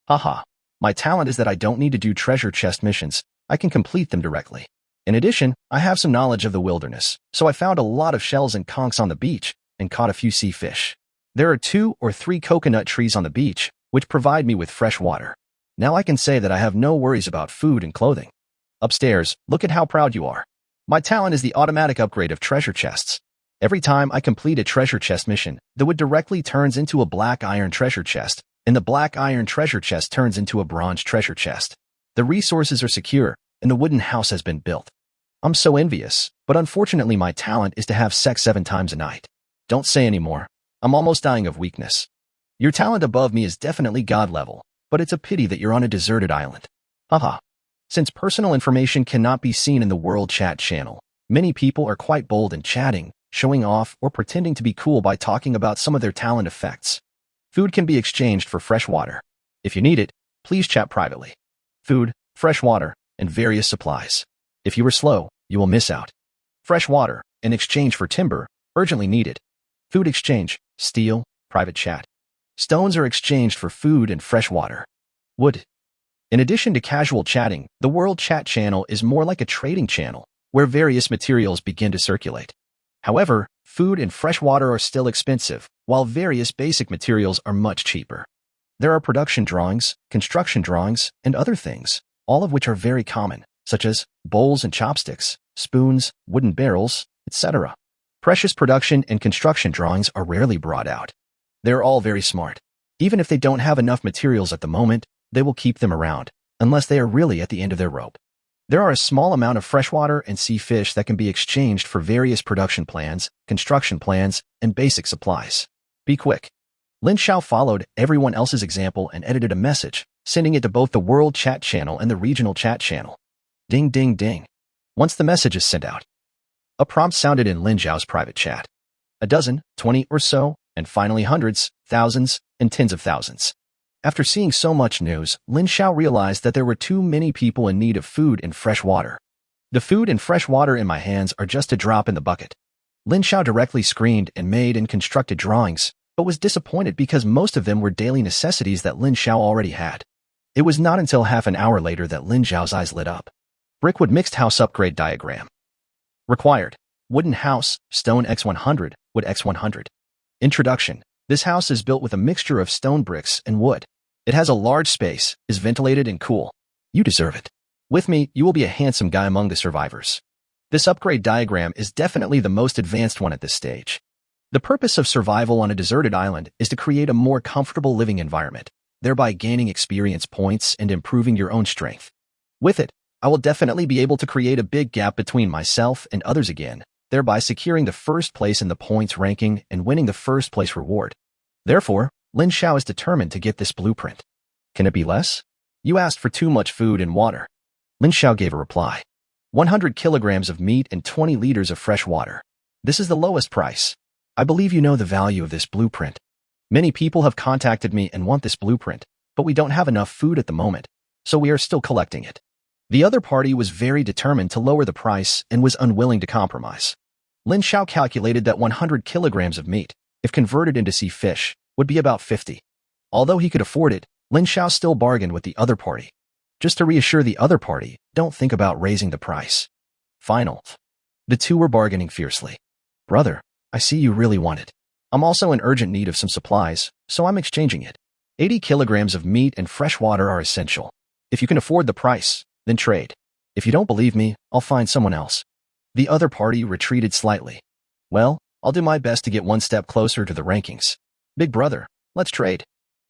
[SPEAKER 1] Haha, my talent is that I don't need to do treasure chest missions. I can complete them directly. In addition, I have some knowledge of the wilderness, so I found a lot of shells and conchs on the beach and caught a few sea fish. There are 2 or 3 coconut trees on the beach, which provide me with fresh water. Now I can say that I have no worries about food and clothing. Upstairs, look at how proud you are. My talent is the automatic upgrade of treasure chests. Every time I complete a treasure chest mission, the wood directly turns into a black iron treasure chest, and the black iron treasure chest turns into a bronze treasure chest. The resources are secure, and the wooden house has been built. I'm so envious, but unfortunately my talent is to have sex 7 times a night. Don't say anymore. I'm almost dying of weakness. Your talent above me is definitely god level, but it's a pity that you're on a deserted island. Haha. Since personal information cannot be seen in the world chat channel, many people are quite bold in chatting, showing off, or pretending to be cool by talking about some of their talent effects. Food can be exchanged for fresh water. If you need it, please chat privately. Food, fresh water, and various supplies. If you are slow, you will miss out. Fresh water, in exchange for timber, urgently needed. Food exchange, steel, private chat. Stones are exchanged for food and fresh water. Wood. In addition to casual chatting, the world chat channel is more like a trading channel, where various materials begin to circulate. However, food and fresh water are still expensive, while various basic materials are much cheaper. There are production drawings, construction drawings, and other things, all of which are very common, such as bowls and chopsticks, spoons, wooden barrels, etc. Precious production and construction drawings are rarely brought out. They're all very smart. Even if they don't have enough materials at the moment, they will keep them around, unless they are really at the end of their rope. There are a small amount of freshwater and sea fish that can be exchanged for various production plans, construction plans, and basic supplies. Be quick. Lin Xiao followed everyone else's example and edited a message, sending it to both the world chat channel and the regional chat channel. Ding ding ding. Once the message is sent out, a prompt sounded in Lin Xiao's private chat. A dozen, 20 or so, and finally hundreds, thousands, and tens of thousands. After seeing so much news, Lin Xiao realized that there were too many people in need of food and fresh water. The food and fresh water in my hands are just a drop in the bucket. Lin Xiao directly screened and made and constructed drawings, but was disappointed because most of them were daily necessities that Lin Xiao already had. It was not until half an hour later that Lin Xiao's eyes lit up. Brickwood mixed house upgrade diagram. Required. Wooden house, stone x100, wood x100. Introduction. This house is built with a mixture of stone bricks and wood. It has a large space, is ventilated and cool. You deserve it. With me, you will be a handsome guy among the survivors. This upgrade diagram is definitely the most advanced one at this stage. The purpose of survival on a deserted island is to create a more comfortable living environment, thereby gaining experience points and improving your own strength. With it, I will definitely be able to create a big gap between myself and others again, thereby securing the first place in the points ranking and winning the first place reward. Therefore, Lin Xiao is determined to get this blueprint. Can it be less? You asked for too much food and water. Lin Xiao gave a reply. 100 kilograms of meat and 20 liters of fresh water. This is the lowest price. I believe you know the value of this blueprint. Many people have contacted me and want this blueprint, but we don't have enough food at the moment, so we are still collecting it. The other party was very determined to lower the price and was unwilling to compromise. Lin Xiao calculated that 100 kilograms of meat, if converted into sea fish, would be about 50. Although he could afford it, Lin Xiao still bargained with the other party. Just to reassure the other party, don't think about raising the price. Final. The two were bargaining fiercely. Brother, I see you really want it. I'm also in urgent need of some supplies, so I'm exchanging it. 80 kilograms of meat and fresh water are essential. If you can afford the price, then trade. If you don't believe me, I'll find someone else. The other party retreated slightly. Well, I'll do my best to get one step closer to the rankings. Big brother, let's trade.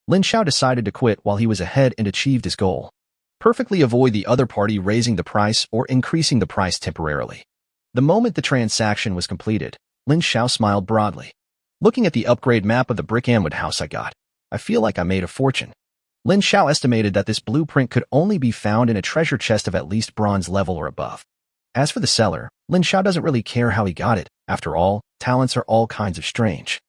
[SPEAKER 1] Lin Xiao decided to quit while he was ahead and achieved his goal. Perfectly avoid the other party raising the price or increasing the price temporarily. The moment the transaction was completed, Lin Xiao smiled broadly. Looking at the upgrade map of the brick and wood house I got, I feel like I made a fortune. Lin Xiao estimated that this blueprint could only be found in a treasure chest of at least bronze level or above. As for the seller, Lin Xiao doesn't really care how he got it. After all, talents are all kinds of strange.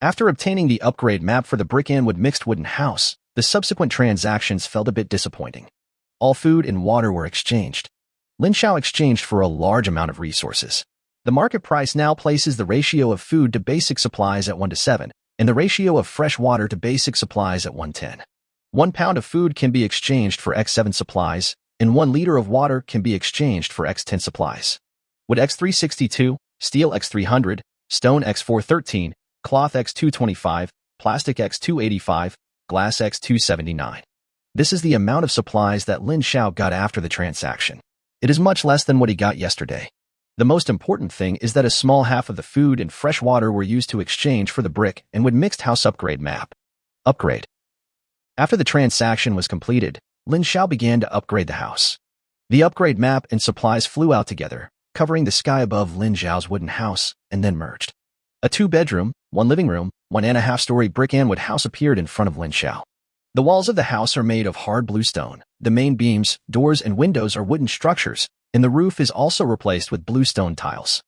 [SPEAKER 1] After obtaining the upgrade map for the brick and wood mixed wooden house, the subsequent transactions felt a bit disappointing. All food and water were exchanged. Lin Xiao exchanged for a large amount of resources. The market price now places the ratio of food to basic supplies at 1:7, and the ratio of fresh water to basic supplies at 1:10. 1 pound of food can be exchanged for x7 supplies, and 1 liter of water can be exchanged for x10 supplies. Wood x362, steel x300, stone x413, cloth x225, plastic x285, glass x279. This is the amount of supplies that Lin Xiao got after the transaction. It is much less than what he got yesterday. The most important thing is that a small half of the food and fresh water were used to exchange for the brick and wood mixed house upgrade map. Upgrade. After the transaction was completed, Lin Xiao began to upgrade the house. The upgrade map and supplies flew out together, covering the sky above Lin Xiao's wooden house, and then merged. A 2-bedroom, 1 living room, 1.5-story brick and wood house appeared in front of Lin Xiao. The walls of the house are made of hard blue stone. The main beams, doors, and windows are wooden structures, and the roof is also replaced with blue stone tiles.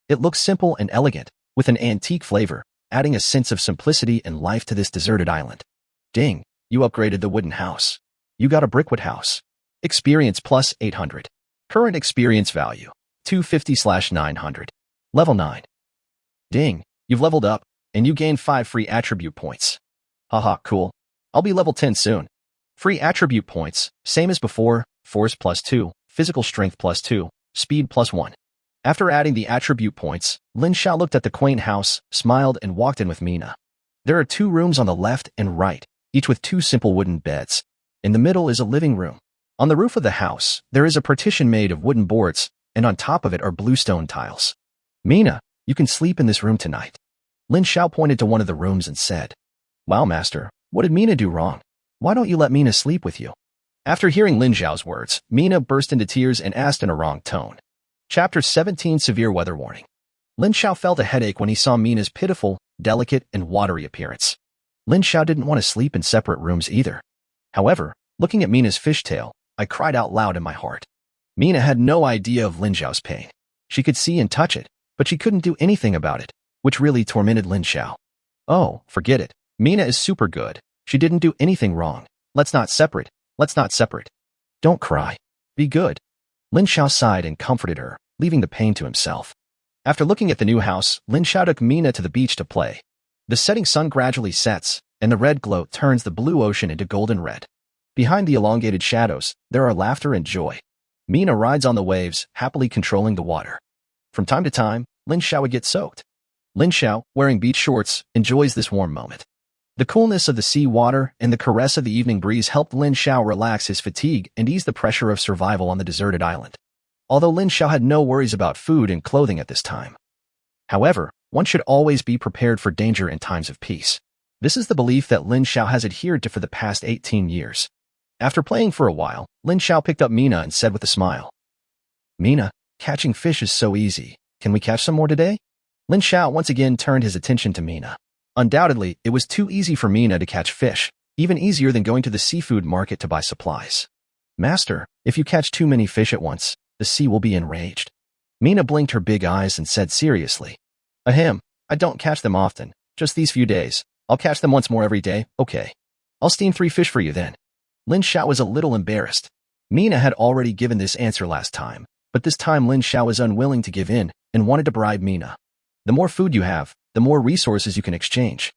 [SPEAKER 1] It looks simple and elegant, with an antique flavor, adding a sense of simplicity and life to this deserted island. Ding, you upgraded the wooden house. You got a brickwood house. Experience plus 800. Current experience value, 250/900. Level 9. Ding, you've leveled up, and you gain 5 free attribute points. Haha, cool. I'll be level 10 soon. Free attribute points, same as before, force plus 2, physical strength plus 2, speed plus 1. After adding the attribute points, Lin Xiao looked at the quaint house, smiled, and walked in with Mina. There are 2 rooms on the left and right, each with 2 simple wooden beds. In the middle is a living room. On the roof of the house, there is a partition made of wooden boards, and on top of it are blue stone tiles. Mina, you can sleep in this room tonight. Lin Xiao pointed to one of the rooms and said, Wow, master, what did Mina do wrong? Why don't you let Mina sleep with you? After hearing Lin Xiao's words, Mina burst into tears and asked in a wrong tone. Chapter 17 Severe Weather Warning. Lin Xiao felt a headache when he saw Mina's pitiful, delicate, and watery appearance. Lin Xiao didn't want to sleep in separate rooms either. However, looking at Mina's fishtail, I cried out loud in my heart. Mina had no idea of Lin Xiao's pain. She could see and touch it, but she couldn't do anything about it, which really tormented Lin Xiao. Oh, forget it. Mina is super good. She didn't do anything wrong. Let's not separate. Let's not separate. Don't cry. Be good. Lin Xiao sighed and comforted her, leaving the pain to himself. After looking at the new house, Lin Xiao took Mina to the beach to play. The setting sun gradually sets, and the red glow turns the blue ocean into golden red. Behind the elongated shadows, there are laughter and joy. Mina rides on the waves, happily controlling the water. From time to time, Lin Xiao would get soaked. Lin Xiao, wearing beach shorts, enjoys this warm moment. The coolness of the sea water and the caress of the evening breeze helped Lin Xiao relax his fatigue and ease the pressure of survival on the deserted island. Although Lin Xiao had no worries about food and clothing at this time. However, one should always be prepared for danger in times of peace. This is the belief that Lin Xiao has adhered to for the past 18 years. After playing for a while, Lin Xiao picked up Mina and said with a smile, Mina, catching fish is so easy. Can we catch some more today? Lin Xiao once again turned his attention to Mina. Undoubtedly, it was too easy for Mina to catch fish, even easier than going to the seafood market to buy supplies. Master, if you catch too many fish at once, the sea will be enraged. Mina blinked her big eyes and said seriously, Ahem, I don't catch them often, just these few days. I'll catch them once more every day, okay. I'll steam 3 fish for you then. Lin Xiao was a little embarrassed. Mina had already given this answer last time, but this time Lin Xiao was unwilling to give in and wanted to bribe Mina. The more food you have, the more resources you can exchange.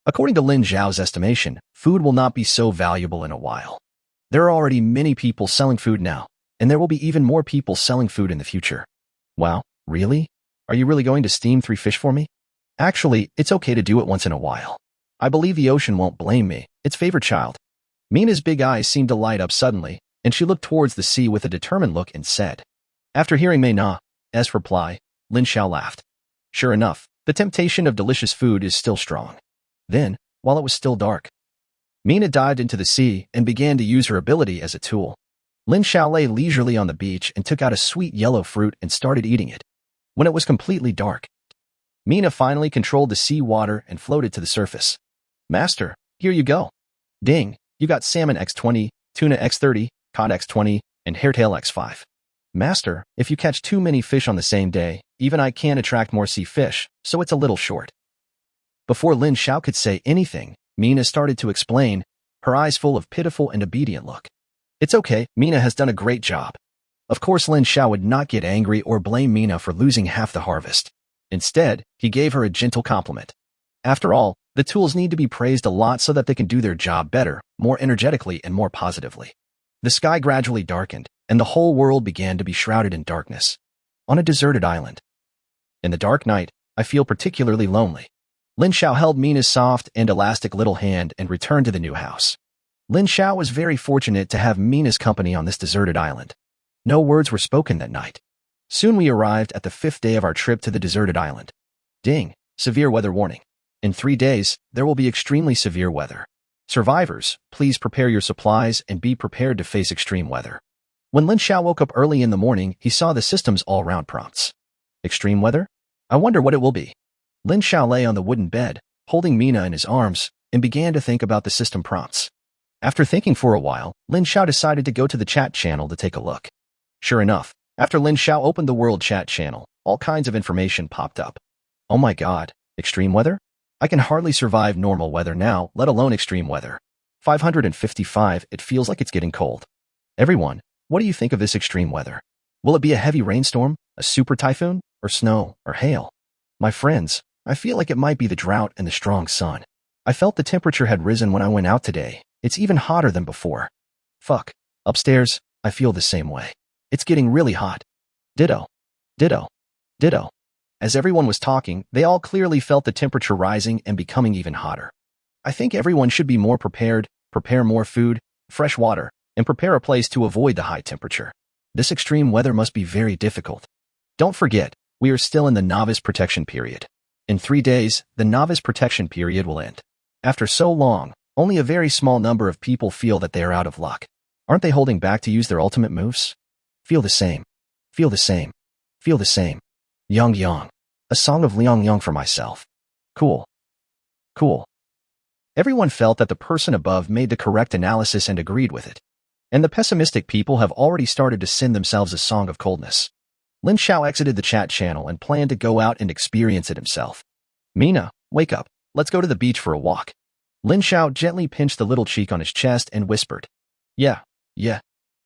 [SPEAKER 1] According to Lin Xiao's estimation, food will not be so valuable in a while. There are already many people selling food now, and there will be even more people selling food in the future. Wow, really? Are you really going to steam 3 fish for me? Actually, it's okay to do it once in a while. I believe the ocean won't blame me, its favorite child. Mina's big eyes seemed to light up suddenly, and she looked towards the sea with a determined look and said. After hearing Mina's reply, Lin Xiao laughed. Sure enough, the temptation of delicious food is still strong. Then, while it was still dark, Mina dived into the sea and began to use her ability as a tool. Lin Xiao lay leisurely on the beach and took out a sweet yellow fruit and started eating it. When it was completely dark, Mina finally controlled the sea water and floated to the surface. Master, here you go. Ding, you got salmon X20, tuna X30, cod X20, and hairtail X5. Master, if you catch too many fish on the same day, even I can't attract more sea fish, so it's a little short. Before Lin Xiao could say anything, Mina started to explain, her eyes full of pitiful and obedient look. It's okay, Mina has done a great job. Of course, Lin Xiao would not get angry or blame Mina for losing half the harvest. Instead, he gave her a gentle compliment. After all, the tools need to be praised a lot so that they can do their job better, more energetically and more positively. The sky gradually darkened, and the whole world began to be shrouded in darkness. On a deserted island. In the dark night, I feel particularly lonely. Lin Xiao held Mina's soft and elastic little hand and returned to the new house. Lin Xiao was very fortunate to have Mina's company on this deserted island. No words were spoken that night. Soon we arrived at the 5th day of our trip to the deserted island. Ding, severe weather warning. In 3 days, there will be extremely severe weather. Survivors, please prepare your supplies and be prepared to face extreme weather. When Lin Xiao woke up early in the morning, he saw the system's all-round prompts. Extreme weather? I wonder what it will be. Lin Xiao lay on the wooden bed, holding Mina in his arms, and began to think about the system prompts. After thinking for a while, Lin Xiao decided to go to the chat channel to take a look. Sure enough, after Lin Xiao opened the world chat channel, all kinds of information popped up. Oh my god, extreme weather? I can hardly survive normal weather now, let alone extreme weather. 555, it feels like it's getting cold. Everyone, what do you think of this extreme weather? Will it be a heavy rainstorm, a super typhoon, or snow, or hail? My friends, I feel like it might be the drought and the strong sun. I felt the temperature had risen when I went out today. It's even hotter than before. Fuck. Upstairs, I feel the same way. It's getting really hot. Ditto. Ditto. Ditto. As everyone was talking, they all clearly felt the temperature rising and becoming even hotter. I think everyone should be more prepared, prepare more food, fresh water, and prepare a place to avoid the high temperature. This extreme weather must be very difficult. Don't forget, we are still in the novice protection period. In 3 days, the novice protection period will end. After so long, only a very small number of people feel that they are out of luck. Aren't they holding back to use their ultimate moves? Feel the same. Feel the same. Feel the same. Yang Yang. A song of Liang Yang for myself. Cool. Cool. Everyone felt that the person above made the correct analysis and agreed with it. And the pessimistic people have already started to sing themselves a song of coldness. Lin Xiao exited the chat channel and planned to go out and experience it himself. Mina, wake up. Let's go to the beach for a walk. Lin Xiao gently pinched the little cheek on his chest and whispered. Yeah.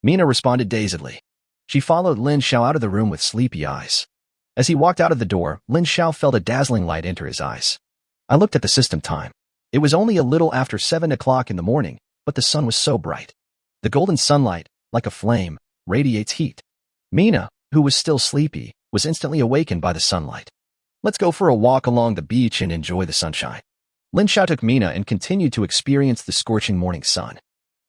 [SPEAKER 1] Mina responded dazedly. She followed Lin Xiao out of the room with sleepy eyes. As he walked out of the door, Lin Xiao felt a dazzling light enter his eyes. I looked at the system time. It was only a little after 7 o'clock in the morning, but the sun was so bright. The golden sunlight, like a flame, radiates heat. Mina, who was still sleepy, was instantly awakened by the sunlight. Let's go for a walk along the beach and enjoy the sunshine. Lin Xiao took Mina and continued to experience the scorching morning sun.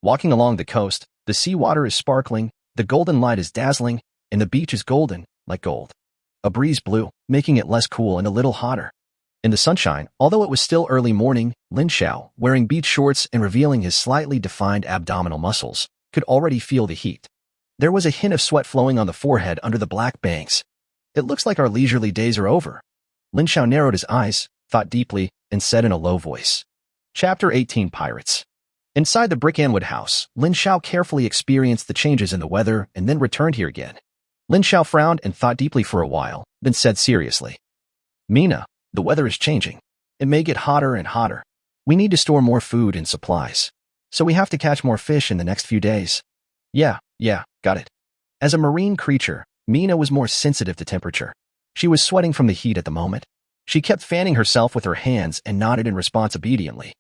[SPEAKER 1] Walking along the coast, the seawater is sparkling, the golden light is dazzling, and the beach is golden, like gold. A breeze blew, making it less cool and a little hotter. In the sunshine, although it was still early morning, Lin Xiao, wearing beach shorts and revealing his slightly defined abdominal muscles, could already feel the heat. There was a hint of sweat flowing on the forehead under the black bangs. It looks like our leisurely days are over. Lin Xiao narrowed his eyes, thought deeply, and said in a low voice. Chapter 18 Pirates. Inside the brick-and-wood house, Lin Xiao carefully experienced the changes in the weather and then returned here again. Lin Xiao frowned and thought deeply for a while, then said seriously. Mina, the weather is changing. It may get hotter and hotter. We need to store more food and supplies. So we have to catch more fish in the next few days. Yeah, got it. As a marine creature, Mina was more sensitive to temperature. She was sweating from the heat at the moment. She kept fanning herself with her hands and nodded in response obediently.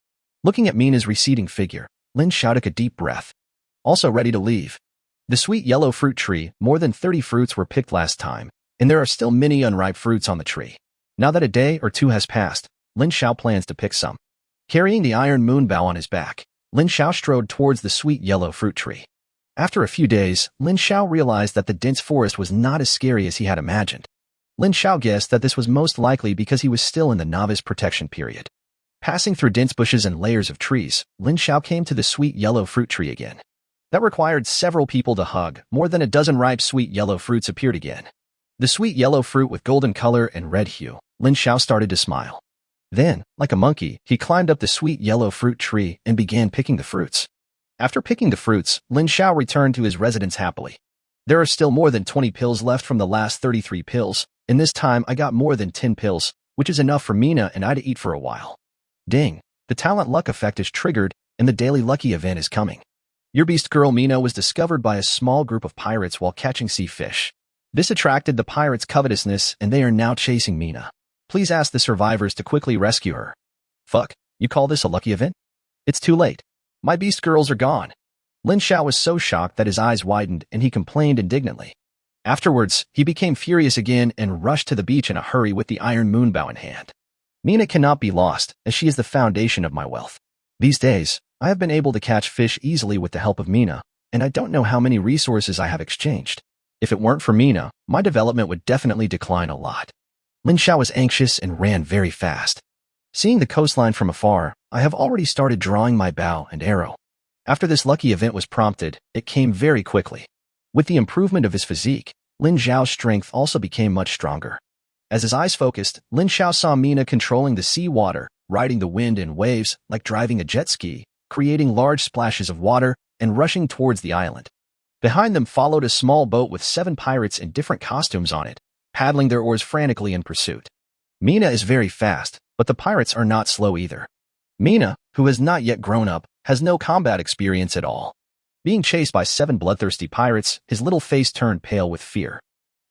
[SPEAKER 1] Looking at Mina's receding figure, Lin Xiao took a deep breath. Also ready to leave. The sweet yellow fruit tree, more than 30 fruits were picked last time, and there are still many unripe fruits on the tree. Now that a day or two has passed, Lin Xiao plans to pick some. Carrying the iron moon bow on his back, Lin Xiao strode towards the sweet yellow fruit tree. After a few days, Lin Xiao realized that the dense forest was not as scary as he had imagined. Lin Xiao guessed that this was most likely because he was still in the novice protection period. Passing through dense bushes and layers of trees, Lin Xiao came to the sweet yellow fruit tree again. That required several people to hug. More than a dozen ripe sweet yellow fruits appeared again. The sweet yellow fruit with golden color and red hue. Lin Xiao started to smile. Then, like a monkey, he climbed up the sweet yellow fruit tree and began picking the fruits. After picking the fruits, Lin Xiao returned to his residence happily. There are still more than 20 pills left from the last 33 pills, and this time I got more than 10 pills, which is enough for Mina and I to eat for a while. Ding, the talent luck effect is triggered, and the daily lucky event is coming. Your beast girl Mina was discovered by a small group of pirates while catching sea fish. This attracted the pirates' covetousness, and they are now chasing Mina. Please ask the survivors to quickly rescue her. Fuck, you call this a lucky event? It's too late. My beast girls are gone. Lin Xiao was so shocked that his eyes widened and he complained indignantly. Afterwards, he became furious again and rushed to the beach in a hurry with the iron moon bow in hand. Mina cannot be lost, as she is the foundation of my wealth. These days, I have been able to catch fish easily with the help of Mina, and I don't know how many resources I have exchanged. If it weren't for Mina, my development would definitely decline a lot. Lin Xiao was anxious and ran very fast. Seeing the coastline from afar, I have already started drawing my bow and arrow. After this lucky event was prompted, it came very quickly. With the improvement of his physique, Lin Xiao's strength also became much stronger. As his eyes focused, Lin Xiao saw Mina controlling the sea water, riding the wind and waves like driving a jet ski, creating large splashes of water and rushing towards the island. Behind them followed a small boat with 7 pirates in different costumes on it, paddling their oars frantically in pursuit. Mina is very fast, but the pirates are not slow either. Mina, who has not yet grown up, has no combat experience at all. Being chased by 7 bloodthirsty pirates, his little face turned pale with fear.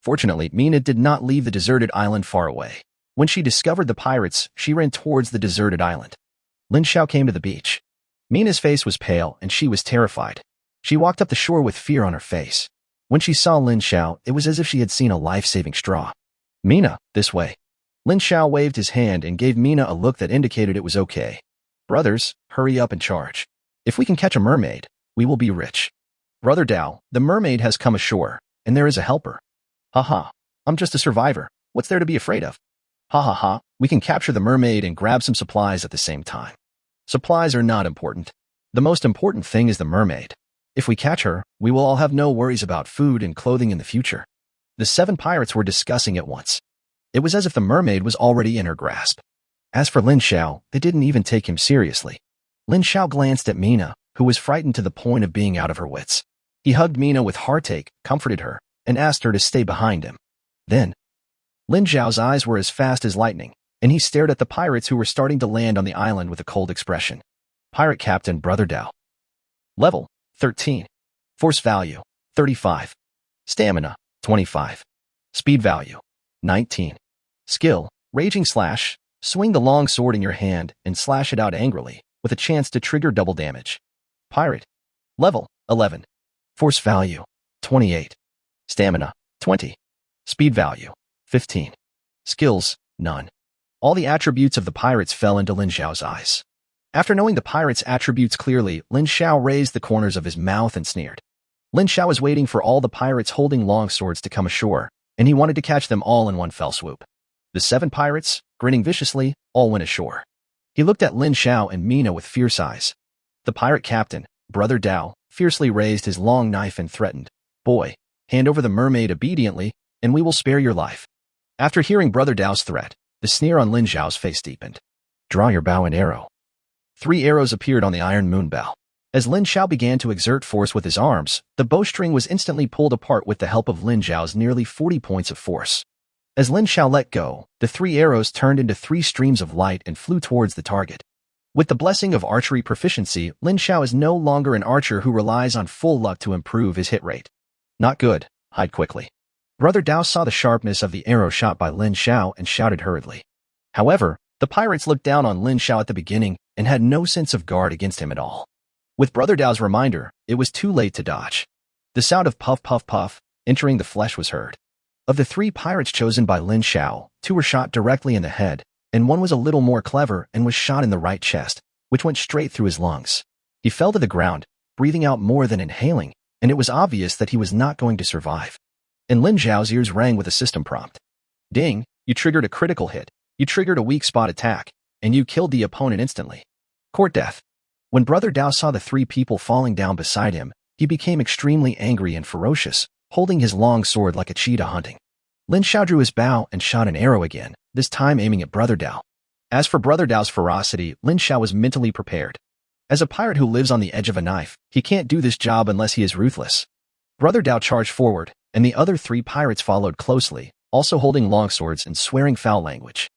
[SPEAKER 1] Fortunately, Mina did not leave the deserted island far away. When she discovered the pirates, she ran towards the deserted island. Lin Xiao came to the beach. Mina's face was pale and she was terrified. She walked up the shore with fear on her face. When she saw Lin Xiao, it was as if she had seen a life-saving straw. "Mina, this way." Lin Xiao waved his hand and gave Mina a look that indicated it was okay. "Brothers, hurry up and charge. If we can catch a mermaid, we will be rich." "Brother Dao, the mermaid has come ashore, and there is a helper." "Haha, I'm just a survivor. What's there to be afraid of?" "Ha ha ha, we can capture the mermaid and grab some supplies at the same time." "Supplies are not important. The most important thing is the mermaid. If we catch her, we will all have no worries about food and clothing in the future." The 7 pirates were discussing at once. It was as if the mermaid was already in her grasp. As for Lin Xiao, they didn't even take him seriously. Lin Xiao glanced at Mina, who was frightened to the point of being out of her wits. He hugged Mina with heartache, comforted her, and asked her to stay behind him. Then, Lin Xiao's eyes were as fast as lightning, and he stared at the pirates who were starting to land on the island with a cold expression. Pirate Captain Brother Dao. Level 13. Force value 35. Stamina 25. Speed value 19. Skill Raging Slash. Swing the long sword in your hand and slash it out angrily, with a chance to trigger double damage. Pirate. Level 11. Force value 28. Stamina 20. Speed value 15. Skills none. All the attributes of the pirates fell into Lin Xiao's eyes. After knowing the pirates' attributes clearly, Lin Xiao raised the corners of his mouth and sneered. Lin Xiao was waiting for all the pirates holding long swords to come ashore, and he wanted to catch them all in one fell swoop. The 7 pirates, grinning viciously, all went ashore. He looked at Lin Xiao and Mina with fierce eyes. The pirate captain, Brother Dao, fiercely raised his long knife and threatened, "Boy, hand over the mermaid obediently, and we will spare your life." After hearing Brother Dao's threat, the sneer on Lin Xiao's face deepened. "Draw your bow and arrow." 3 arrows appeared on the iron moon bow. As Lin Xiao began to exert force with his arms, the bowstring was instantly pulled apart with the help of Lin Xiao's nearly 40 points of force. As Lin Xiao let go, the 3 arrows turned into 3 streams of light and flew towards the target. With the blessing of archery proficiency, Lin Xiao is no longer an archer who relies on full luck to improve his hit rate. "Not good, hide quickly." Brother Dao saw the sharpness of the arrow shot by Lin Xiao and shouted hurriedly. However, the pirates looked down on Lin Xiao at the beginning and had no sense of guard against him at all. With Brother Dao's reminder, it was too late to dodge. The sound of puff puff puff entering the flesh was heard. Of the 3 pirates chosen by Lin Xiao, 2 were shot directly in the head, and 1 was a little more clever and was shot in the right chest, which went straight through his lungs. He fell to the ground, breathing out more than inhaling, and it was obvious that he was not going to survive. And Lin Xiao's ears rang with a system prompt. "Ding, you triggered a critical hit, you triggered a weak spot attack, and you killed the opponent instantly. Court death." When Brother Dao saw the 3 people falling down beside him, he became extremely angry and ferocious, holding his long sword like a cheetah hunting. Lin Xiao drew his bow and shot an arrow again, this time aiming at Brother Dao. As for Brother Dao's ferocity, Lin Xiao was mentally prepared. As a pirate who lives on the edge of a knife, he can't do this job unless he is ruthless. Brother Dao charged forward, and the other 3 pirates followed closely, also holding longswords and swearing foul language.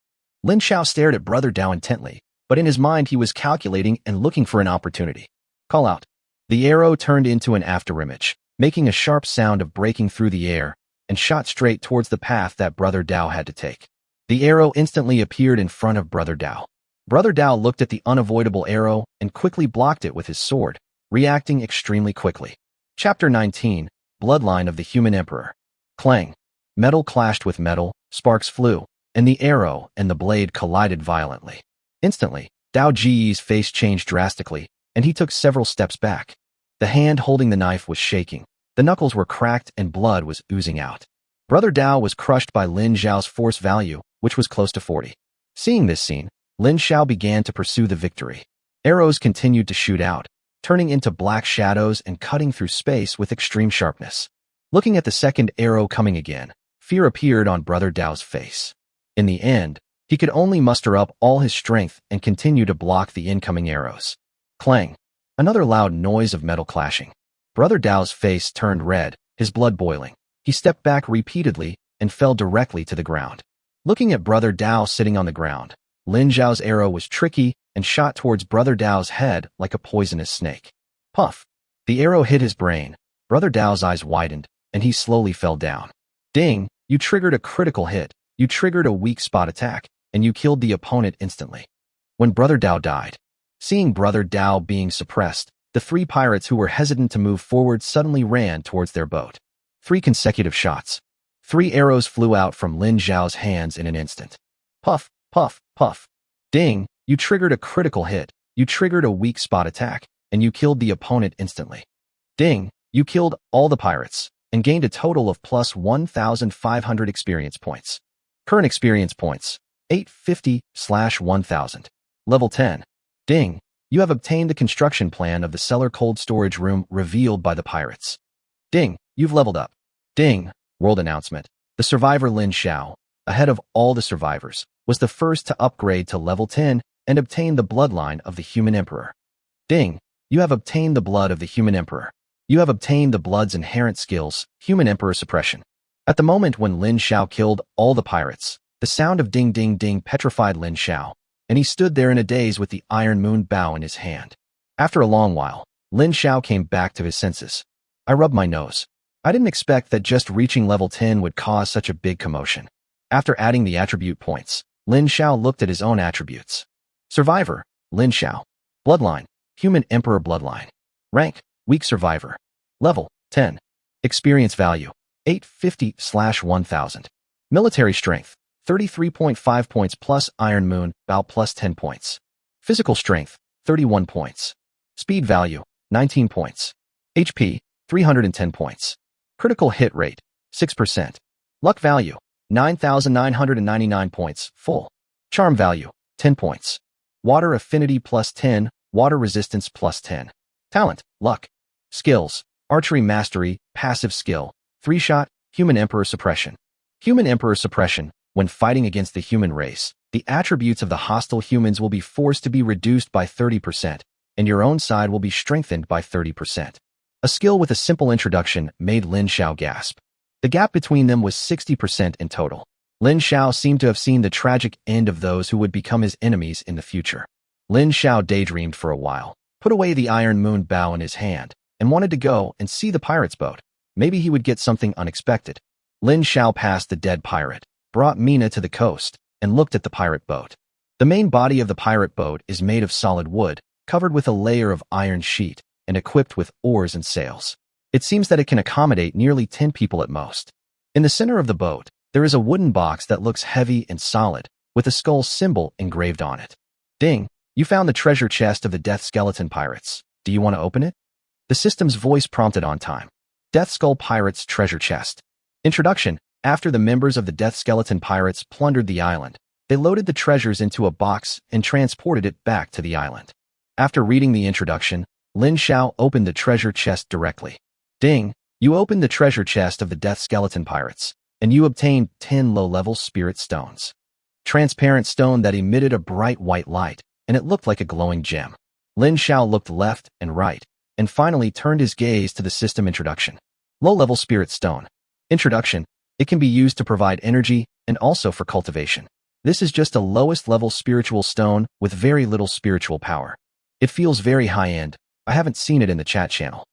[SPEAKER 1] Lin Xiao stared at Brother Dao intently, but in his mind he was calculating and looking for an opportunity. Call out. The arrow turned into an afterimage, making a sharp sound of breaking through the air, and shot straight towards the path that Brother Dao had to take. The arrow instantly appeared in front of Brother Dao. Brother Dao looked at the unavoidable arrow and quickly blocked it with his sword, reacting extremely quickly. Chapter 19, Bloodline of the Human Emperor. Clang. Metal clashed with metal, sparks flew, and the arrow and the blade collided violently. Instantly, Dao Ji's face changed drastically, and he took several steps back. The hand holding the knife was shaking. The knuckles were cracked and blood was oozing out. Brother Dao was crushed by Lin Xiao's force value, which was close to 40. Seeing this scene, Lin Xiao began to pursue the victory. Arrows continued to shoot out, turning into black shadows and cutting through space with extreme sharpness. Looking at the second arrow coming again, fear appeared on Brother Dao's face. In the end, he could only muster up all his strength and continue to block the incoming arrows. Clang! Another loud noise of metal clashing. Brother Dao's face turned red, his blood boiling. He stepped back repeatedly and fell directly to the ground. Looking at Brother Dao sitting on the ground, Lin Xiao's arrow was tricky and shot towards Brother Dao's head like a poisonous snake. Puff! The arrow hit his brain. Brother Dao's eyes widened, and he slowly fell down. Ding! You triggered a critical hit. You triggered a weak spot attack, and you killed the opponent instantly. When Brother Dao died, seeing Brother Dao being suppressed, the three pirates who were hesitant to move forward suddenly ran towards their boat. 3 consecutive shots. 3 arrows flew out from Lin Xiao's hands in an instant. Puff, puff, puff. Ding! You triggered a critical hit. You triggered a weak spot attack, and you killed the opponent instantly. Ding! You killed all the pirates, and gained a total of plus 1,500 experience points. Current experience points, 850/1000. Level 10. Ding! You have obtained the construction plan of the cellar cold storage room revealed by the pirates. Ding! You've leveled up. Ding! World announcement. The survivor Lin Xiao, ahead of all the survivors, was the first to upgrade to level 10 and obtain the bloodline of the human emperor. Ding! You have obtained the blood of the human emperor. You have obtained the blood's inherent skills, human emperor suppression. At the moment when Lin Xiao killed all the pirates, the sound of ding ding ding petrified Lin Xiao, and he stood there in a daze with the iron moon bow in his hand. After a long while, Lin Xiao came back to his senses. I rubbed my nose. I didn't expect that just reaching level 10 would cause such a big commotion. After adding the attribute points, Lin Xiao looked at his own attributes. Survivor, Lin Xiao. Bloodline, human emperor bloodline. Rank, weak survivor. Level, 10. Experience value, 850/1000. Military strength, 33.5 points plus iron moon, bow plus 10 points. Physical strength, 31 points. Speed value, 19 points. HP, 310 points. Critical hit rate, 6%. Luck value, 9,999 points, full. Charm value, 10 points. Water affinity plus 10, water resistance plus 10. Talent, luck. Skills, archery mastery, passive skill, 3-shot, human emperor suppression. Human emperor suppression, when fighting against the human race, the attributes of the hostile humans will be forced to be reduced by 30%, and your own side will be strengthened by 30%. A skill with a simple introduction made Lin Xiao gasp. The gap between them was 60% in total. Lin Xiao seemed to have seen the tragic end of those who would become his enemies in the future. Lin Xiao daydreamed for a while, put away the iron moon bow in his hand, and wanted to go and see the pirate's boat. Maybe he would get something unexpected. Lin Xiao passed the dead pirate, brought Mina to the coast, and looked at the pirate boat. The main body of the pirate boat is made of solid wood, covered with a layer of iron sheet, and equipped with oars and sails. It seems that it can accommodate nearly 10 people at most. In the center of the boat, there is a wooden box that looks heavy and solid, with a skull symbol engraved on it. Ding! You found the treasure chest of the Death Skeleton Pirates. Do you want to open it? The system's voice prompted on time. Death Skull Pirates Treasure Chest. Introduction. After the members of the Death Skeleton Pirates plundered the island, they loaded the treasures into a box and transported it back to the island. After reading the introduction, Lin Xiao opened the treasure chest directly. Ding! You opened the treasure chest of the Death Skeleton Pirates, and you obtained 10 low-level spirit stones. Transparent stone that emitted a bright white light, and it looked like a glowing gem. Lin Xiao looked left and right, and finally turned his gaze to the system introduction. Low-level spirit stone. Introduction. It can be used to provide energy and also for cultivation. This is just a lowest level spiritual stone with very little spiritual power. It feels very high-end. I haven't seen it in the chat channel.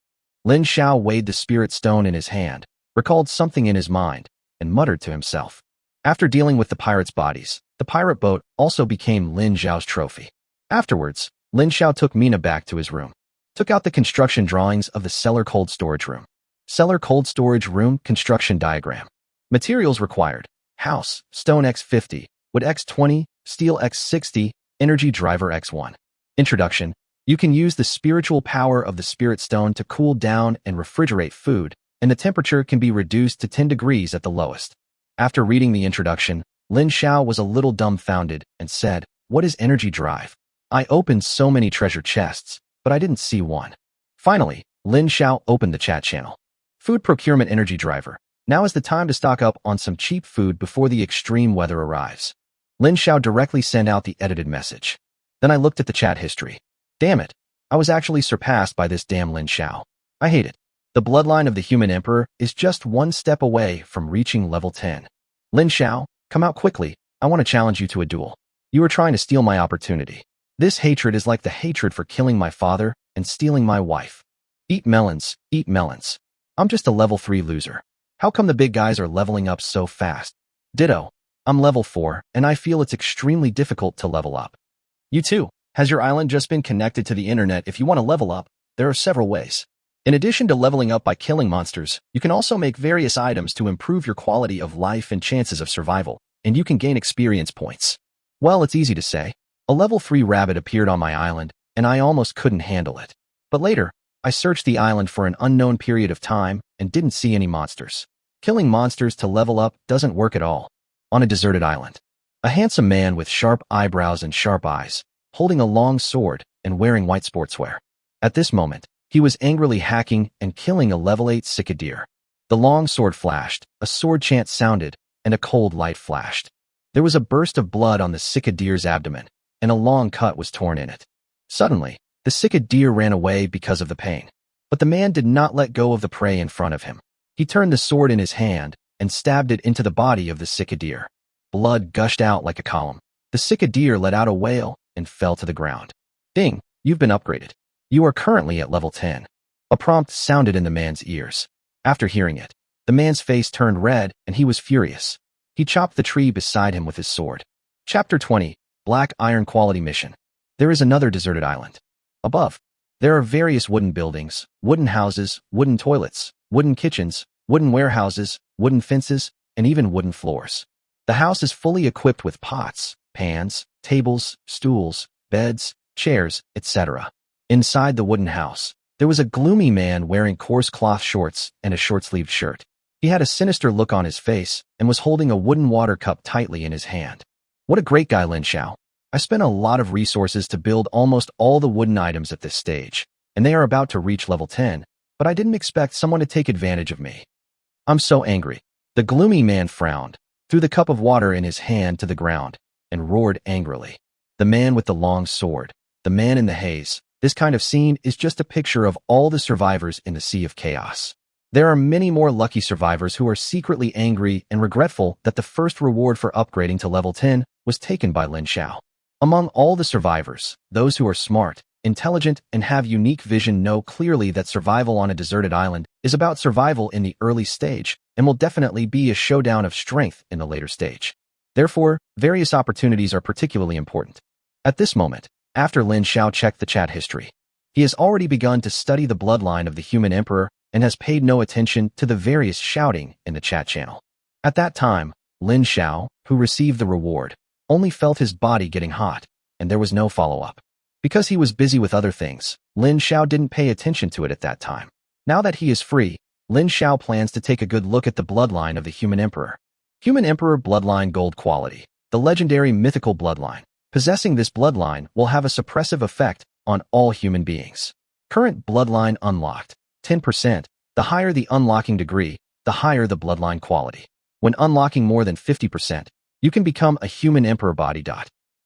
[SPEAKER 1] Lin Xiao weighed the spirit stone in his hand, recalled something in his mind, and muttered to himself. After dealing with the pirates' bodies, the pirate boat also became Lin Xiao's trophy. Afterwards, Lin Xiao took Mina back to his room, took out the construction drawings of the cellar cold storage room. Cellar cold storage room construction diagram. Materials required: house, stone X50, wood X20, steel X60, energy driver X1. Introduction. You can use the spiritual power of the spirit stone to cool down and refrigerate food, and the temperature can be reduced to 10 degrees at the lowest. After reading the introduction, Lin Xiao was a little dumbfounded and said, What is energy drive? I opened so many treasure chests, but I didn't see one. Finally, Lin Xiao opened the chat channel. Food procurement energy driver. Now is the time to stock up on some cheap food before the extreme weather arrives. Lin Xiao directly sent out the edited message. Then I looked at the chat history. Damn it. I was actually surpassed by this damn Lin Xiao. I hate it. The bloodline of the human emperor is just one step away from reaching level 10. Lin Xiao, come out quickly. I want to challenge you to a duel. You are trying to steal my opportunity. This hatred is like the hatred for killing my father and stealing my wife. Eat melons, eat melons. I'm just a level 3 loser. How come the big guys are leveling up so fast? Ditto. I'm level 4, and I feel it's extremely difficult to level up. You too. Has your island just been connected to the internet? If you want to level up, there are several ways. In addition to leveling up by killing monsters, you can also make various items to improve your quality of life and chances of survival, and you can gain experience points. Well, it's easy to say. A level 3 rabbit appeared on my island, and I almost couldn't handle it. But later, I searched the island for an unknown period of time and didn't see any monsters. Killing monsters to level up doesn't work at all. On a deserted island, a handsome man with sharp eyebrows and sharp eyes, holding a long sword and wearing white sportswear. At this moment, he was angrily hacking and killing a level 8 cicadere. The long sword flashed, a sword chant sounded, and a cold light flashed. There was a burst of blood on the cicadere's abdomen, and a long cut was torn in it. Suddenly, the cicadere ran away because of the pain. But the man did not let go of the prey in front of him. He turned the sword in his hand and stabbed it into the body of the cicadere. Blood gushed out like a column. The cicadere let out a wail and fell to the ground. Ding, you've been upgraded. You are currently at level 10. A prompt sounded in the man's ears. After hearing it, the man's face turned red and he was furious. He chopped the tree beside him with his sword. Chapter 20, Black Iron Quality Mission. There is another deserted island. Above, there are various wooden buildings, wooden houses, wooden toilets, wooden kitchens, wooden warehouses, wooden fences, and even wooden floors. The house is fully equipped with pots, pans, tables, stools, beds, chairs, etc. Inside the wooden house, there was a gloomy man wearing coarse cloth shorts and a short-sleeved shirt. He had a sinister look on his face and was holding a wooden water cup tightly in his hand. What a great guy, Lin Xiao. I spent a lot of resources to build almost all the wooden items at this stage, and they are about to reach level 10, but I didn't expect someone to take advantage of me. I'm so angry. The gloomy man frowned, threw the cup of water in his hand to the ground, and roared angrily. The man with the long sword, the man in the haze. This kind of scene is just a picture of all the survivors in the Sea of Chaos. There are many more lucky survivors who are secretly angry and regretful that the first reward for upgrading to level 10 was taken by Lin Xiao. Among all the survivors, those who are smart, intelligent, and have unique vision know clearly that survival on a deserted island is about survival in the early stage and will definitely be a showdown of strength in the later stage. Therefore, various opportunities are particularly important. At this moment, after Lin Xiao checked the chat history, he has already begun to study the bloodline of the human emperor and has paid no attention to the various shouting in the chat channel. At that time, Lin Xiao, who received the reward, only felt his body getting hot, and there was no follow-up. Because he was busy with other things, Lin Xiao didn't pay attention to it at that time. Now that he is free, Lin Xiao plans to take a good look at the bloodline of the human emperor. Human emperor bloodline gold quality. The legendary mythical bloodline. Possessing this bloodline will have a suppressive effect on all human beings. Current bloodline unlocked. 10%. The higher the unlocking degree, the higher the bloodline quality. When unlocking more than 50%, you can become a human emperor body.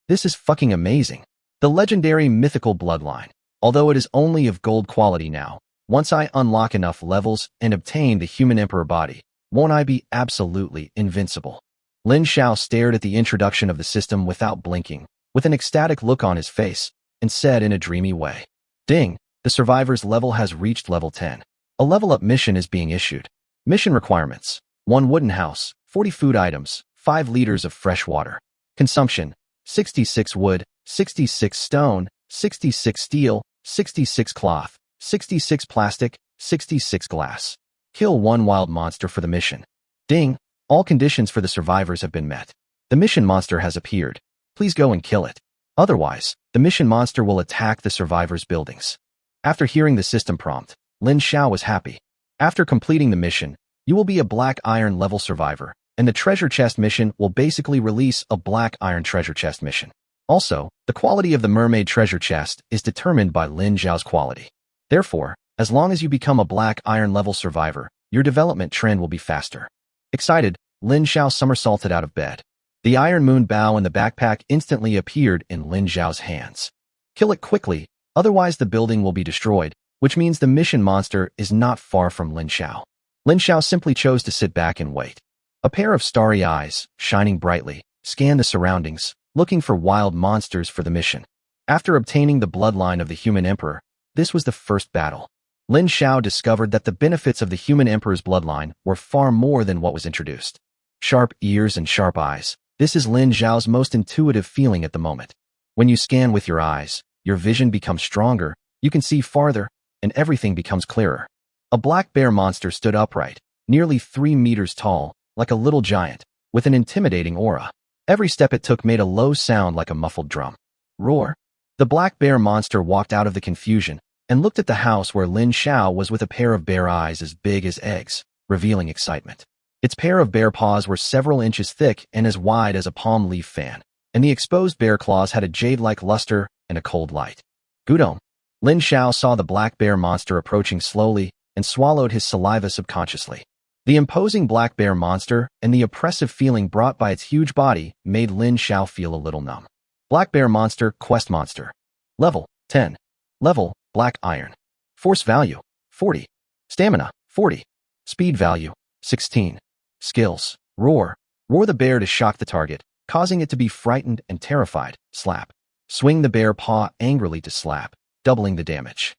[SPEAKER 1] This is fucking amazing. The legendary mythical bloodline. Although it is only of gold quality now, once I unlock enough levels and obtain the human emperor body, won't I be absolutely invincible? Lin Xiao stared at the introduction of the system without blinking, with an ecstatic look on his face, and said in a dreamy way, "Ding, the survivor's level has reached level 10. A level-up mission is being issued. Mission requirements: 1 wooden house, 40 food items, 5 liters of fresh water. Consumption: 66 wood, 66 stone, 66 steel, 66 cloth, 66 plastic, 66 glass. Kill 1 wild monster for the mission. Ding, all conditions for the survivors have been met. The mission monster has appeared. Please go and kill it. Otherwise, the mission monster will attack the survivors' buildings." After hearing the system prompt, Lin Xiao was happy. After completing the mission, you will be a black iron level survivor, and the treasure chest mission will basically release a black iron treasure chest mission. Also, the quality of the mermaid treasure chest is determined by Lin Xiao's quality. Therefore, as long as you become a black iron level survivor, your development trend will be faster. Excited, Lin Xiao somersaulted out of bed. The iron moon bow and the backpack instantly appeared in Lin Xiao's hands. Kill it quickly, otherwise the building will be destroyed, which means the mission monster is not far from Lin Xiao. Lin Xiao simply chose to sit back and wait. A pair of starry eyes, shining brightly, scanned the surroundings, looking for wild monsters for the mission. After obtaining the bloodline of the human emperor, this was the first battle. Lin Xiao discovered that the benefits of the human emperor's bloodline were far more than what was introduced. Sharp ears and sharp eyes. This is Lin Xiao's most intuitive feeling at the moment. When you scan with your eyes, your vision becomes stronger, you can see farther, and everything becomes clearer. A black bear monster stood upright, nearly 3 meters tall, like a little giant, with an intimidating aura. Every step it took made a low sound like a muffled drum. Roar! The black bear monster walked out of the confusion and looked at the house where Lin Xiao was with a pair of bear eyes as big as eggs, revealing excitement. Its pair of bear paws were several inches thick and as wide as a palm leaf fan, and the exposed bear claws had a jade-like luster and a cold light. Gudong! Lin Xiao saw the black bear monster approaching slowly and swallowed his saliva subconsciously. The imposing black bear monster and the oppressive feeling brought by its huge body made Lin Xiao feel a little numb. Black bear monster, quest monster. Level, 10. Level, black iron. Force value, 40. Stamina, 40. Speed value, 16. Skills, roar. Roar the bear to shock the target, causing it to be frightened and terrified. Slap. Swing the bear paw angrily to slap, doubling the damage.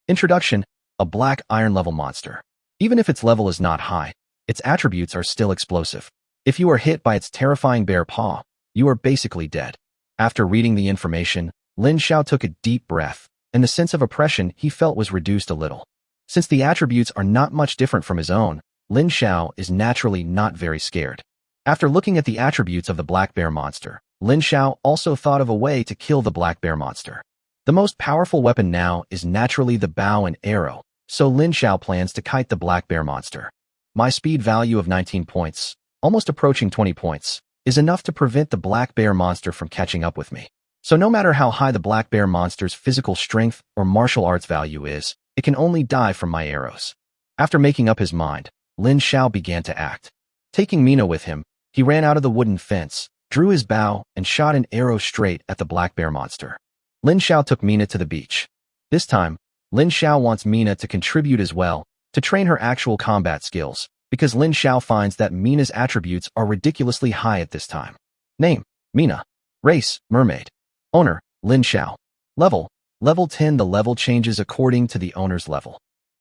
[SPEAKER 1] Introduction, a black iron level monster. Even if its level is not high, its attributes are still explosive. If you are hit by its terrifying bear paw, you are basically dead. After reading the information, Lin Xiao took a deep breath, and the sense of oppression he felt was reduced a little. Since the attributes are not much different from his own, Lin Xiao is naturally not very scared. After looking at the attributes of the black bear monster, Lin Xiao also thought of a way to kill the black bear monster. The most powerful weapon now is naturally the bow and arrow, so Lin Xiao plans to kite the black bear monster. My speed value of 19 points, almost approaching 20 points, is enough to prevent the black bear monster from catching up with me. So no matter how high the black bear monster's physical strength or martial arts value is, it can only die from my arrows. After making up his mind, Lin Xiao began to act. Taking Mina with him, he ran out of the wooden fence, drew his bow, and shot an arrow straight at the black bear monster. Lin Xiao took Mina to the beach. This time, Lin Xiao wants Mina to contribute as well, to train her actual combat skills, because Lin Xiao finds that Mina's attributes are ridiculously high at this time. Name, Mina. Race, Mermaid. Owner, Lin Xiao. Level, level 10. The level changes according to the owner's level.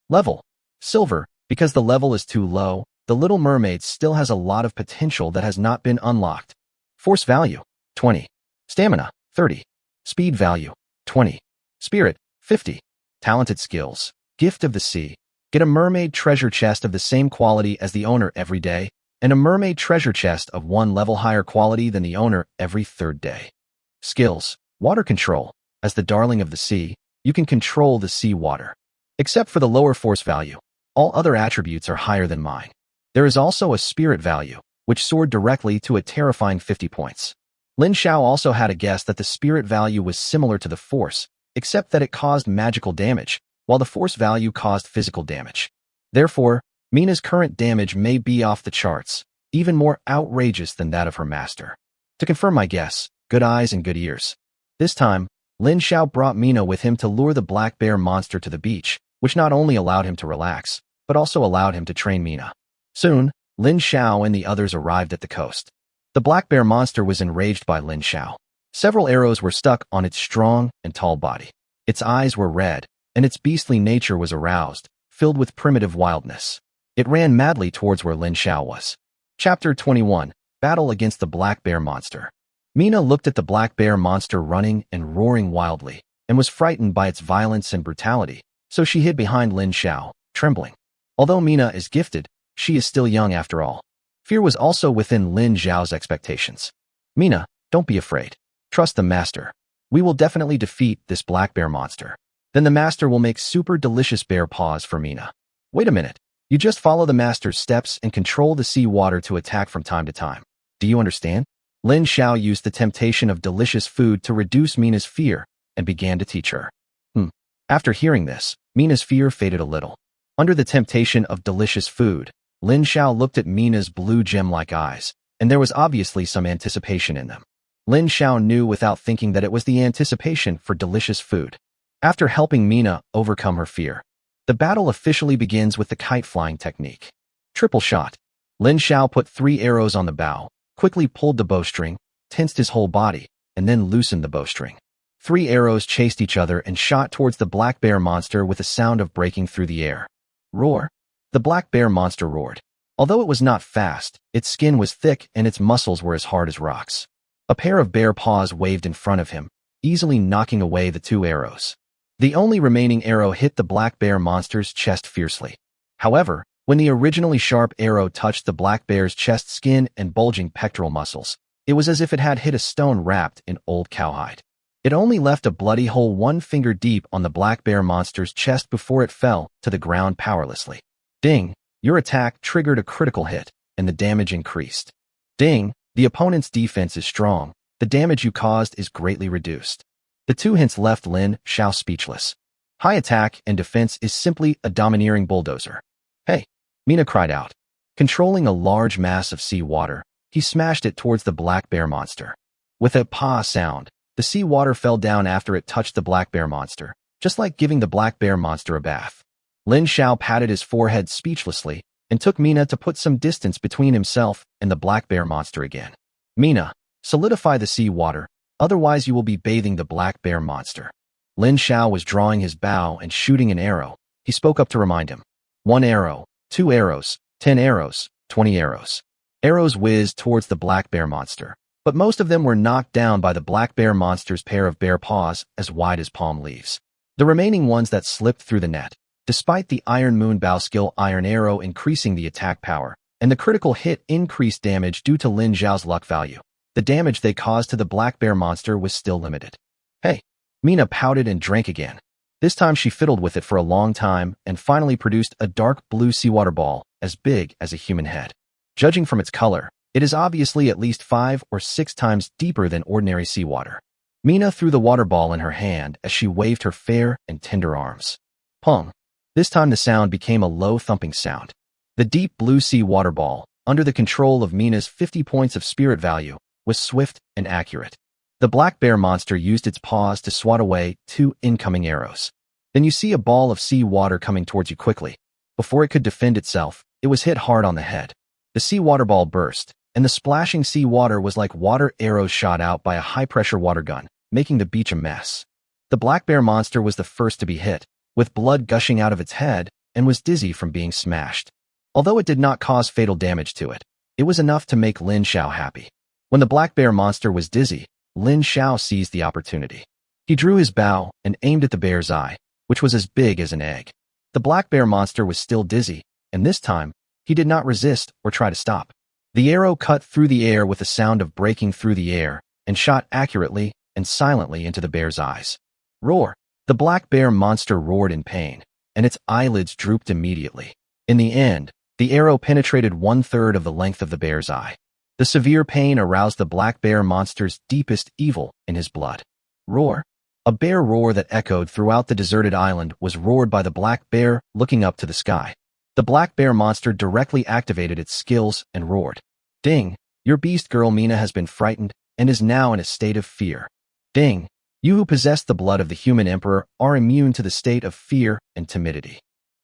[SPEAKER 1] Level, silver. Because the level is too low, the Little Mermaid still has a lot of potential that has not been unlocked. Force value, 20. Stamina, 30. Speed value, 20. Spirit, 50. Talented skills, gift of the sea. Get a mermaid treasure chest of the same quality as the owner every day, and a mermaid treasure chest of 1 level higher quality than the owner every 3rd day. Skills, water control. As the darling of the sea, you can control the sea water. Except for the lower force value, all other attributes are higher than mine. There is also a spirit value, which soared directly to a terrifying 50 points. Lin Xiao also had a guess that the spirit value was similar to the force, except that it caused magical damage, while the force value caused physical damage. Therefore, Mina's current damage may be off the charts, even more outrageous than that of her master. To confirm my guess, good eyes and good ears. This time, Lin Xiao brought Mina with him to lure the black bear monster to the beach, which not only allowed him to relax, but also allowed him to train Mina. Soon, Lin Xiao and the others arrived at the coast. The black bear monster was enraged by Lin Xiao. Several arrows were stuck on its strong and tall body. Its eyes were red, and its beastly nature was aroused, filled with primitive wildness. It ran madly towards where Lin Xiao was. Chapter 21, Battle Against the Black Bear Monster. Mina looked at the black bear monster running and roaring wildly, and was frightened by its violence and brutality, so she hid behind Lin Xiao, trembling. Although Mina is gifted, she is still young after all. Fear was also within Lin Xiao's expectations. Mina, don't be afraid. Trust the master. We will definitely defeat this black bear monster. Then the master will make super delicious bear paws for Mina. Wait a minute. You just follow the master's steps and control the sea water to attack from time to time. Do you understand? Lin Xiao used the temptation of delicious food to reduce Mina's fear and began to teach her. After hearing this, Mina's fear faded a little. Under the temptation of delicious food, Lin Xiao looked at Mina's blue gem-like eyes, and there was obviously some anticipation in them. Lin Xiao knew without thinking that it was the anticipation for delicious food. After helping Mina overcome her fear, the battle officially begins with the kite-flying technique. Triple shot. Lin Xiao put 3 arrows on the bow, quickly pulled the bowstring, tensed his whole body, and then loosened the bowstring. 3 arrows chased each other and shot towards the black bear monster with a sound of breaking through the air. Roar. The black bear monster roared. Although it was not fast, its skin was thick and its muscles were as hard as rocks. A pair of bear paws waved in front of him, easily knocking away the 2 arrows. The only remaining arrow hit the black bear monster's chest fiercely. However, when the originally sharp arrow touched the black bear's chest skin and bulging pectoral muscles, it was as if it had hit a stone wrapped in old cowhide. It only left a bloody hole 1 finger deep on the black bear monster's chest before it fell to the ground powerlessly. Ding! Your attack triggered a critical hit, and the damage increased. Ding! The opponent's defense is strong. The damage you caused is greatly reduced. The 2 hints left Lin Xiao speechless. High attack and defense is simply a domineering bulldozer. Hey! Mina cried out. Controlling a large mass of sea water, he smashed it towards the black bear monster. With a "pah" sound, the sea water fell down after it touched the black bear monster, just like giving the black bear monster a bath. Lin Xiao patted his forehead speechlessly and took Mina to put some distance between himself and the black bear monster again. Mina, solidify the sea water, otherwise you will be bathing the black bear monster. Lin Xiao was drawing his bow and shooting an arrow. He spoke up to remind him. 1 arrow, 2 arrows, 10 arrows, 20 arrows. Arrows whizzed towards the black bear monster, but most of them were knocked down by the black bear monster's pair of bear paws as wide as palm leaves. The remaining ones that slipped through the net, despite the Iron Moon Bow skill Iron Arrow increasing the attack power, and the critical hit increased damage due to Lin Xiao's luck value, the damage they caused to the black bear monster was still limited. Hey! Mina pouted and drank again. This time she fiddled with it for a long time and finally produced a dark blue seawater ball as big as a human head. Judging from its color, it is obviously at least 5 or 6 times deeper than ordinary seawater. Mina threw the water ball in her hand as she waved her fair and tender arms. Pong! This time the sound became a low thumping sound. The deep blue sea water ball, under the control of Mina's 50 points of spirit value, was swift and accurate. The black bear monster used its paws to swat away 2 incoming arrows. Then you see a ball of sea water coming towards you quickly. Before it could defend itself, it was hit hard on the head. The sea water ball burst, and the splashing sea water was like water arrows shot out by a high-pressure water gun, making the beach a mess. The black bear monster was the first to be hit, with blood gushing out of its head, and was dizzy from being smashed. Although it did not cause fatal damage to it, it was enough to make Lin Xiao happy. When the black bear monster was dizzy, Lin Xiao seized the opportunity. He drew his bow and aimed at the bear's eye, which was as big as an egg. The black bear monster was still dizzy, and this time, he did not resist or try to stop. The arrow cut through the air with a sound of breaking through the air and shot accurately and silently into the bear's eyes. Roar! The black bear monster roared in pain, and its eyelids drooped immediately. In the end, the arrow penetrated 1/3 of the length of the bear's eye. The severe pain aroused the black bear monster's deepest evil in his blood. Roar! A bear roar that echoed throughout the deserted island was roared by the black bear looking up to the sky. The black bear monster directly activated its skills and roared. Ding! Your beast girl Mina has been frightened and is now in a state of fear. Ding! You who possess the blood of the human emperor are immune to the state of fear and timidity.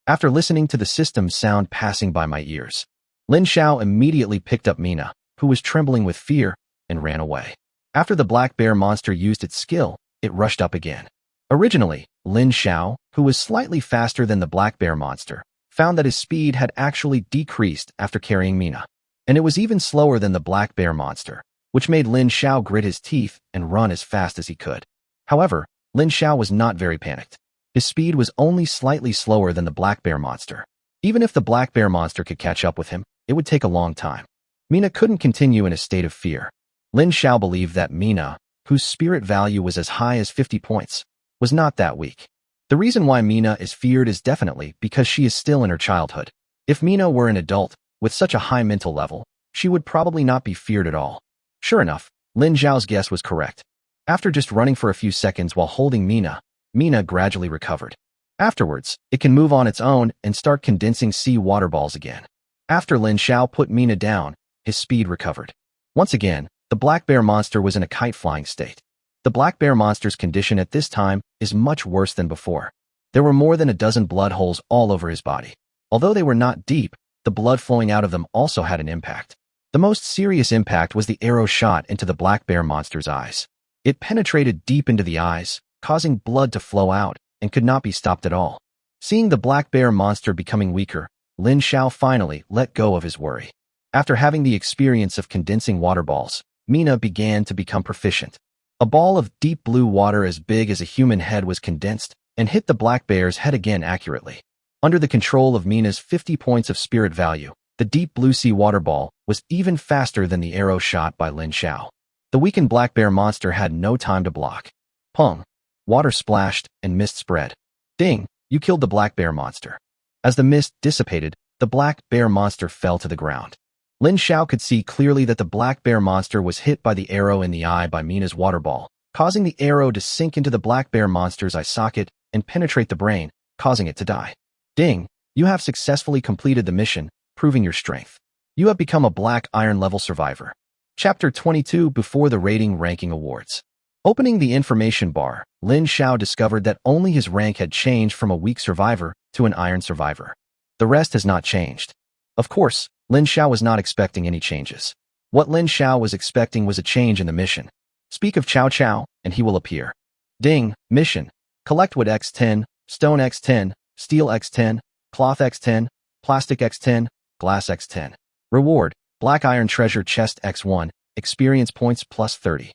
[SPEAKER 1] After listening to the system's sound passing by my ears, Lin Xiao immediately picked up Mina, who was trembling with fear, and ran away. After the black bear monster used its skill, it rushed up again. Originally, Lin Xiao, who was slightly faster than the black bear monster, found that his speed had actually decreased after carrying Mina, and it was even slower than the black bear monster, which made Lin Xiao grit his teeth and run as fast as he could. However, Lin Xiao was not very panicked. His speed was only slightly slower than the black bear monster. Even if the black bear monster could catch up with him, it would take a long time. Mina couldn't continue in a state of fear. Lin Xiao believed that Mina, whose spirit value was as high as 50 points, was not that weak. The reason why Mina is feared is definitely because she is still in her childhood. If Mina were an adult, with such a high mental level, she would probably not be feared at all. Sure enough, Lin Xiao's guess was correct. After just running for a few seconds while holding Mina gradually recovered. Afterwards, it can move on its own and start condensing sea water balls again. After Lin Xiao put Mina down, his speed recovered. Once again, the black bear monster was in a kite-flying state. The black bear monster's condition at this time is much worse than before. There were more than a dozen blood holes all over his body. Although they were not deep, the blood flowing out of them also had an impact. The most serious impact was the arrow shot into the black bear monster's eyes. It penetrated deep into the eyes, causing blood to flow out, and could not be stopped at all. Seeing the black bear monster becoming weaker, Lin Xiao finally let go of his worry. After having the experience of condensing water balls, Mina began to become proficient. A ball of deep blue water as big as a human head was condensed and hit the black bear's head again accurately. Under the control of Mina's 50 points of spirit value, the deep blue sea water ball was even faster than the arrow shot by Lin Xiao. The weakened black bear monster had no time to block. Pong! Water splashed and mist spread. Ding! You killed the black bear monster. As the mist dissipated, the black bear monster fell to the ground. Lin Xiao could see clearly that the black bear monster was hit by the arrow in the eye by Mina's water ball, causing the arrow to sink into the black bear monster's eye socket and penetrate the brain, causing it to die. Ding! You have successfully completed the mission, proving your strength. You have become a black iron level survivor. Chapter 22 Before the Rating Ranking Awards. Opening the information bar, Lin Xiao discovered that only his rank had changed from a weak survivor to an iron survivor. The rest has not changed. Of course, Lin Xiao was not expecting any changes. What Lin Xiao was expecting was a change in the mission. Speak of Cao Cao, and he will appear. Ding! Mission. Collect wood X10, stone X10, steel X10, cloth X10, plastic X10, glass X10. Reward, black iron treasure chest X1, experience points plus 30.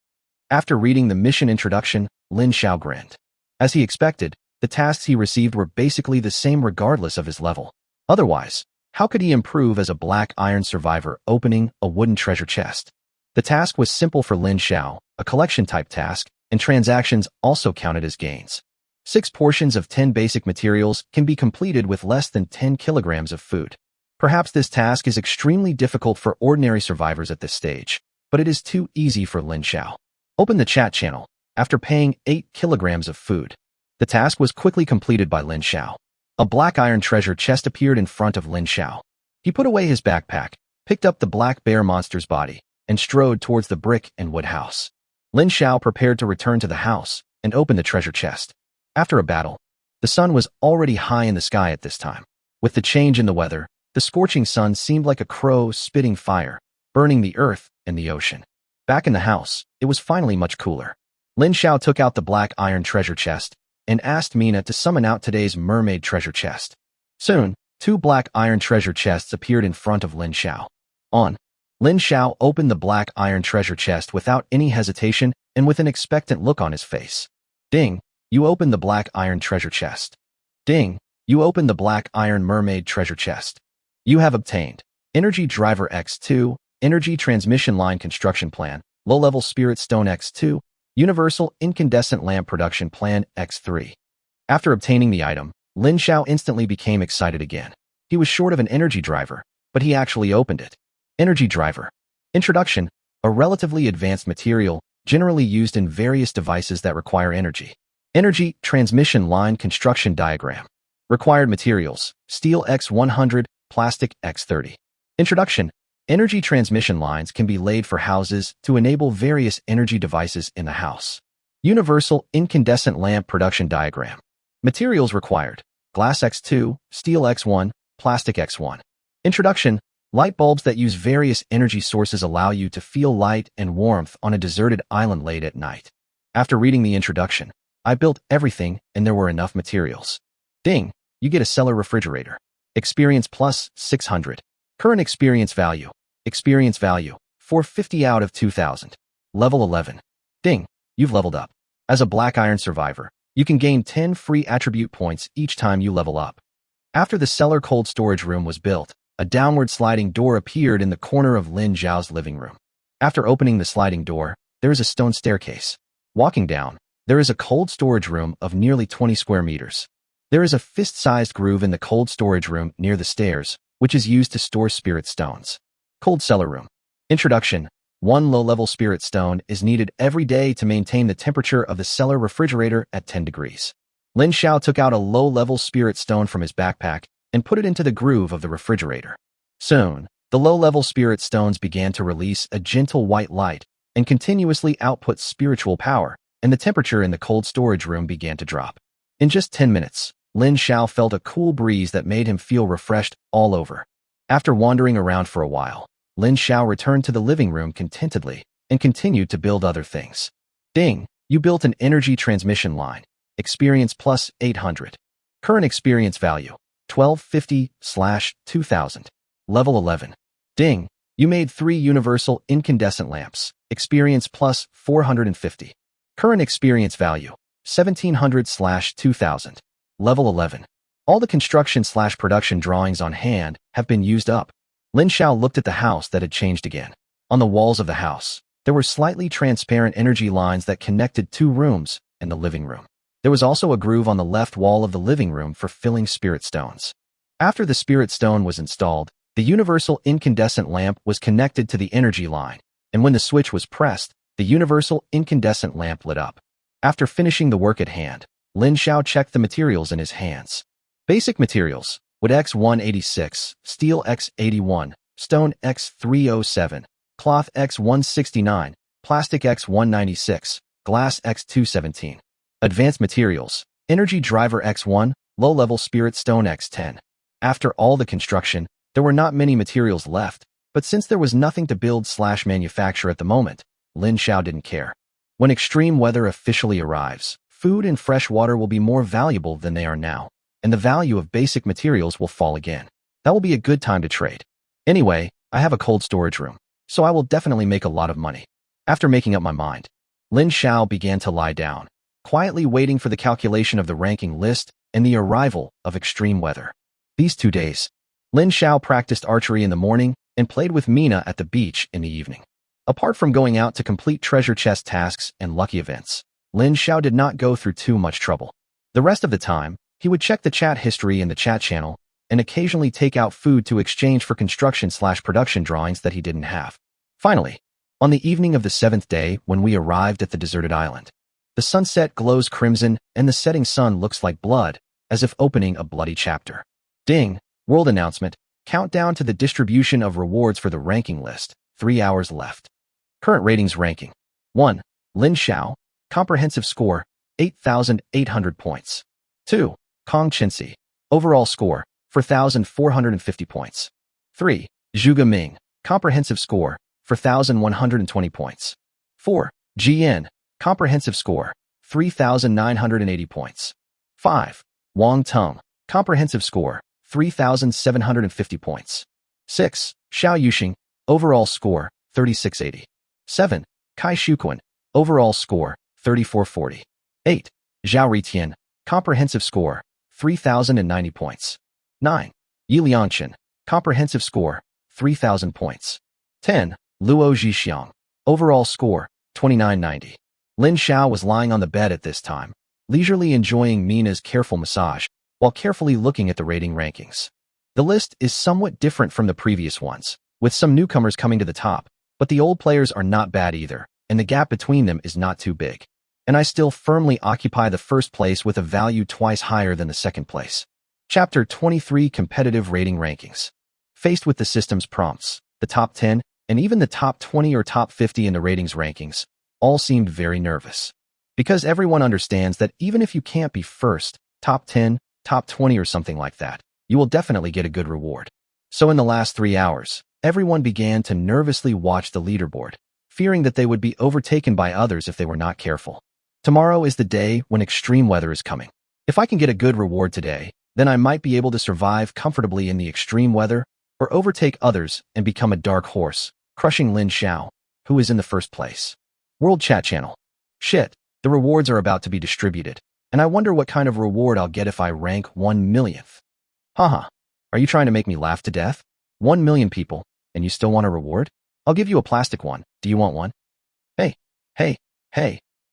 [SPEAKER 1] After reading the mission introduction, Lin Xiao grinned. As he expected, the tasks he received were basically the same regardless of his level. Otherwise, how could he improve as a black iron survivor opening a wooden treasure chest? The task was simple for Lin Xiao, a collection-type task, and transactions also counted as gains. 6 portions of 10 basic materials can be completed with less than 10 kilograms of food. Perhaps this task is extremely difficult for ordinary survivors at this stage, but it is too easy for Lin Xiao. Open the chat channel. After paying 8 kilograms of food, the task was quickly completed by Lin Xiao. A black iron treasure chest appeared in front of Lin Xiao. He put away his backpack, picked up the black bear monster's body, and strode towards the brick and wood house. Lin Xiao prepared to return to the house and open the treasure chest. After a battle, the sun was already high in the sky at this time. With the change in the weather, the scorching sun seemed like a crow spitting fire, burning the earth and the ocean. Back in the house, it was finally much cooler. Lin Xiao took out the black iron treasure chest and asked Mina to summon out today's mermaid treasure chest. Soon, 2 black iron treasure chests appeared in front of Lin Xiao. Lin Xiao opened the black iron treasure chest without any hesitation and with an expectant look on his face. Ding! You opened the black iron treasure chest. Ding! You opened the black iron mermaid treasure chest. You have obtained Energy Driver X2, Energy Transmission Line Construction Plan, Low-Level Spirit Stone X2, Universal Incandescent Lamp Production Plan X3. After obtaining the item, Lin Xiao instantly became excited again. He was short of an energy driver, but he actually opened it. Energy driver. Introduction, a relatively advanced material, generally used in various devices that require energy. Energy Transmission Line Construction Diagram. Required materials, steel X100, plastic X30. Introduction. Energy transmission lines can be laid for houses to enable various energy devices in the house. Universal Incandescent Lamp Production Diagram. Materials required, glass X2, steel X1, plastic X1. Introduction. Light bulbs that use various energy sources allow you to feel light and warmth on a deserted island late at night. After reading the introduction, I built everything and there were enough materials. Ding! You get a cellar refrigerator. Experience plus 600. Current experience value. Experience value, 450 out of 2000. Level 11. Ding! You've leveled up. As a black iron survivor, you can gain 10 free attribute points each time you level up. After the cellar cold storage room was built, a downward sliding door appeared in the corner of Lin Xiao's living room. After opening the sliding door, there is a stone staircase. Walking down, there is a cold storage room of nearly 20 square meters. There is a fist-sized groove in the cold storage room near the stairs, which is used to store spirit stones. Cold cellar room. Introduction. One low-level spirit stone is needed every day to maintain the temperature of the cellar refrigerator at 10 degrees. Lin Xiao took out a low-level spirit stone from his backpack and put it into the groove of the refrigerator. Soon, the low-level spirit stones began to release a gentle white light and continuously output spiritual power, and the temperature in the cold storage room began to drop. In just 10 minutes, Lin Xiao felt a cool breeze that made him feel refreshed all over. After wandering around for a while, Lin Xiao returned to the living room contentedly and continued to build other things. Ding! You built an energy transmission line. Experience plus 800. Current experience value, 1250/2000. Level 11. Ding! You made 3 universal incandescent lamps. Experience plus 450. Current experience value, 1700/2000. Level 11. All the construction/production drawings on hand have been used up. Lin Xiao looked at the house that had changed again. On the walls of the house, there were slightly transparent energy lines that connected 2 rooms and the living room. There was also a groove on the left wall of the living room for filling spirit stones. After the spirit stone was installed, the universal incandescent lamp was connected to the energy line, and when the switch was pressed, the universal incandescent lamp lit up. After finishing the work at hand, Lin Xiao checked the materials in his hands. Basic materials: wood X186, steel X81, stone X307, cloth X169, plastic X196, glass X217. Advanced materials: energy driver X1, low-level spirit stone X10. After all the construction, there were not many materials left, but since there was nothing to build/manufacture at the moment, Lin Xiao didn't care. When extreme weather officially arrives, food and fresh water will be more valuable than they are now, and the value of basic materials will fall again. That will be a good time to trade. Anyway, I have a cold storage room, so I will definitely make a lot of money. After making up my mind, Lin Xiao began to lie down, quietly waiting for the calculation of the ranking list and the arrival of extreme weather. These 2 days, Lin Xiao practiced archery in the morning and played with Mina at the beach in the evening. Apart from going out to complete treasure chest tasks and lucky events, Lin Xiao did not go through too much trouble. The rest of the time, he would check the chat history in the chat channel and occasionally take out food to exchange for construction/production drawings that he didn't have. Finally, on the evening of the 7th day when we arrived at the deserted island, the sunset glows crimson and the setting sun looks like blood, as if opening a bloody chapter. Ding! World announcement. Countdown to the distribution of rewards for the ranking list. 3 hours left. Current ratings ranking. 1. Lin Xiao. Comprehensive score, 8,800 points. 2. Kong Chenxi. Overall score, 4,450 points. 3. Zhuge Ming. Comprehensive score, 4,120 points. 4. Jian. Comprehensive score, 3,980 points. 5. Wang Teng. Comprehensive score, 3,750 points. 6. Xiao Yuxing. Overall score, 3,680. 7. Kai Shuquan. Overall score, 3,440. 8. Zhao Ritian. Comprehensive score, 3,090 points. 9. Yi Liangchen. Comprehensive score, 3,000 points. 10. Luo Zhixiang. Overall score, 2,990. Lin Xiao was lying on the bed at this time, leisurely enjoying Mina's careful massage, while carefully looking at the rating rankings. The list is somewhat different from the previous ones, with some newcomers coming to the top, but the old players are not bad either, and the gap between them is not too big. And I still firmly occupy the first place with a value twice higher than the second place. Chapter 23: Competitive Rating Rankings. Faced with the system's prompts, the top 10, and even the top 20 or top 50 in the ratings rankings, all seemed very nervous. Because everyone understands that even if you can't be first, top 10, top 20 or something like that, you will definitely get a good reward. So in the last 3 hours, everyone began to nervously watch the leaderboard, fearing that they would be overtaken by others if they were not careful. Tomorrow is the day when extreme weather is coming. If I can get a good reward today, then I might be able to survive comfortably in the extreme weather or overtake others and become a dark horse, crushing Lin Xiao, who is in the first place. World Chat Channel. Shit, the rewards are about to be distributed, and I wonder what kind of reward I'll get if I rank 1 millionth. Haha, are you trying to make me laugh to death? 1 million people, and you still want a reward? I'll give you a plastic one. Do you want one? Hey.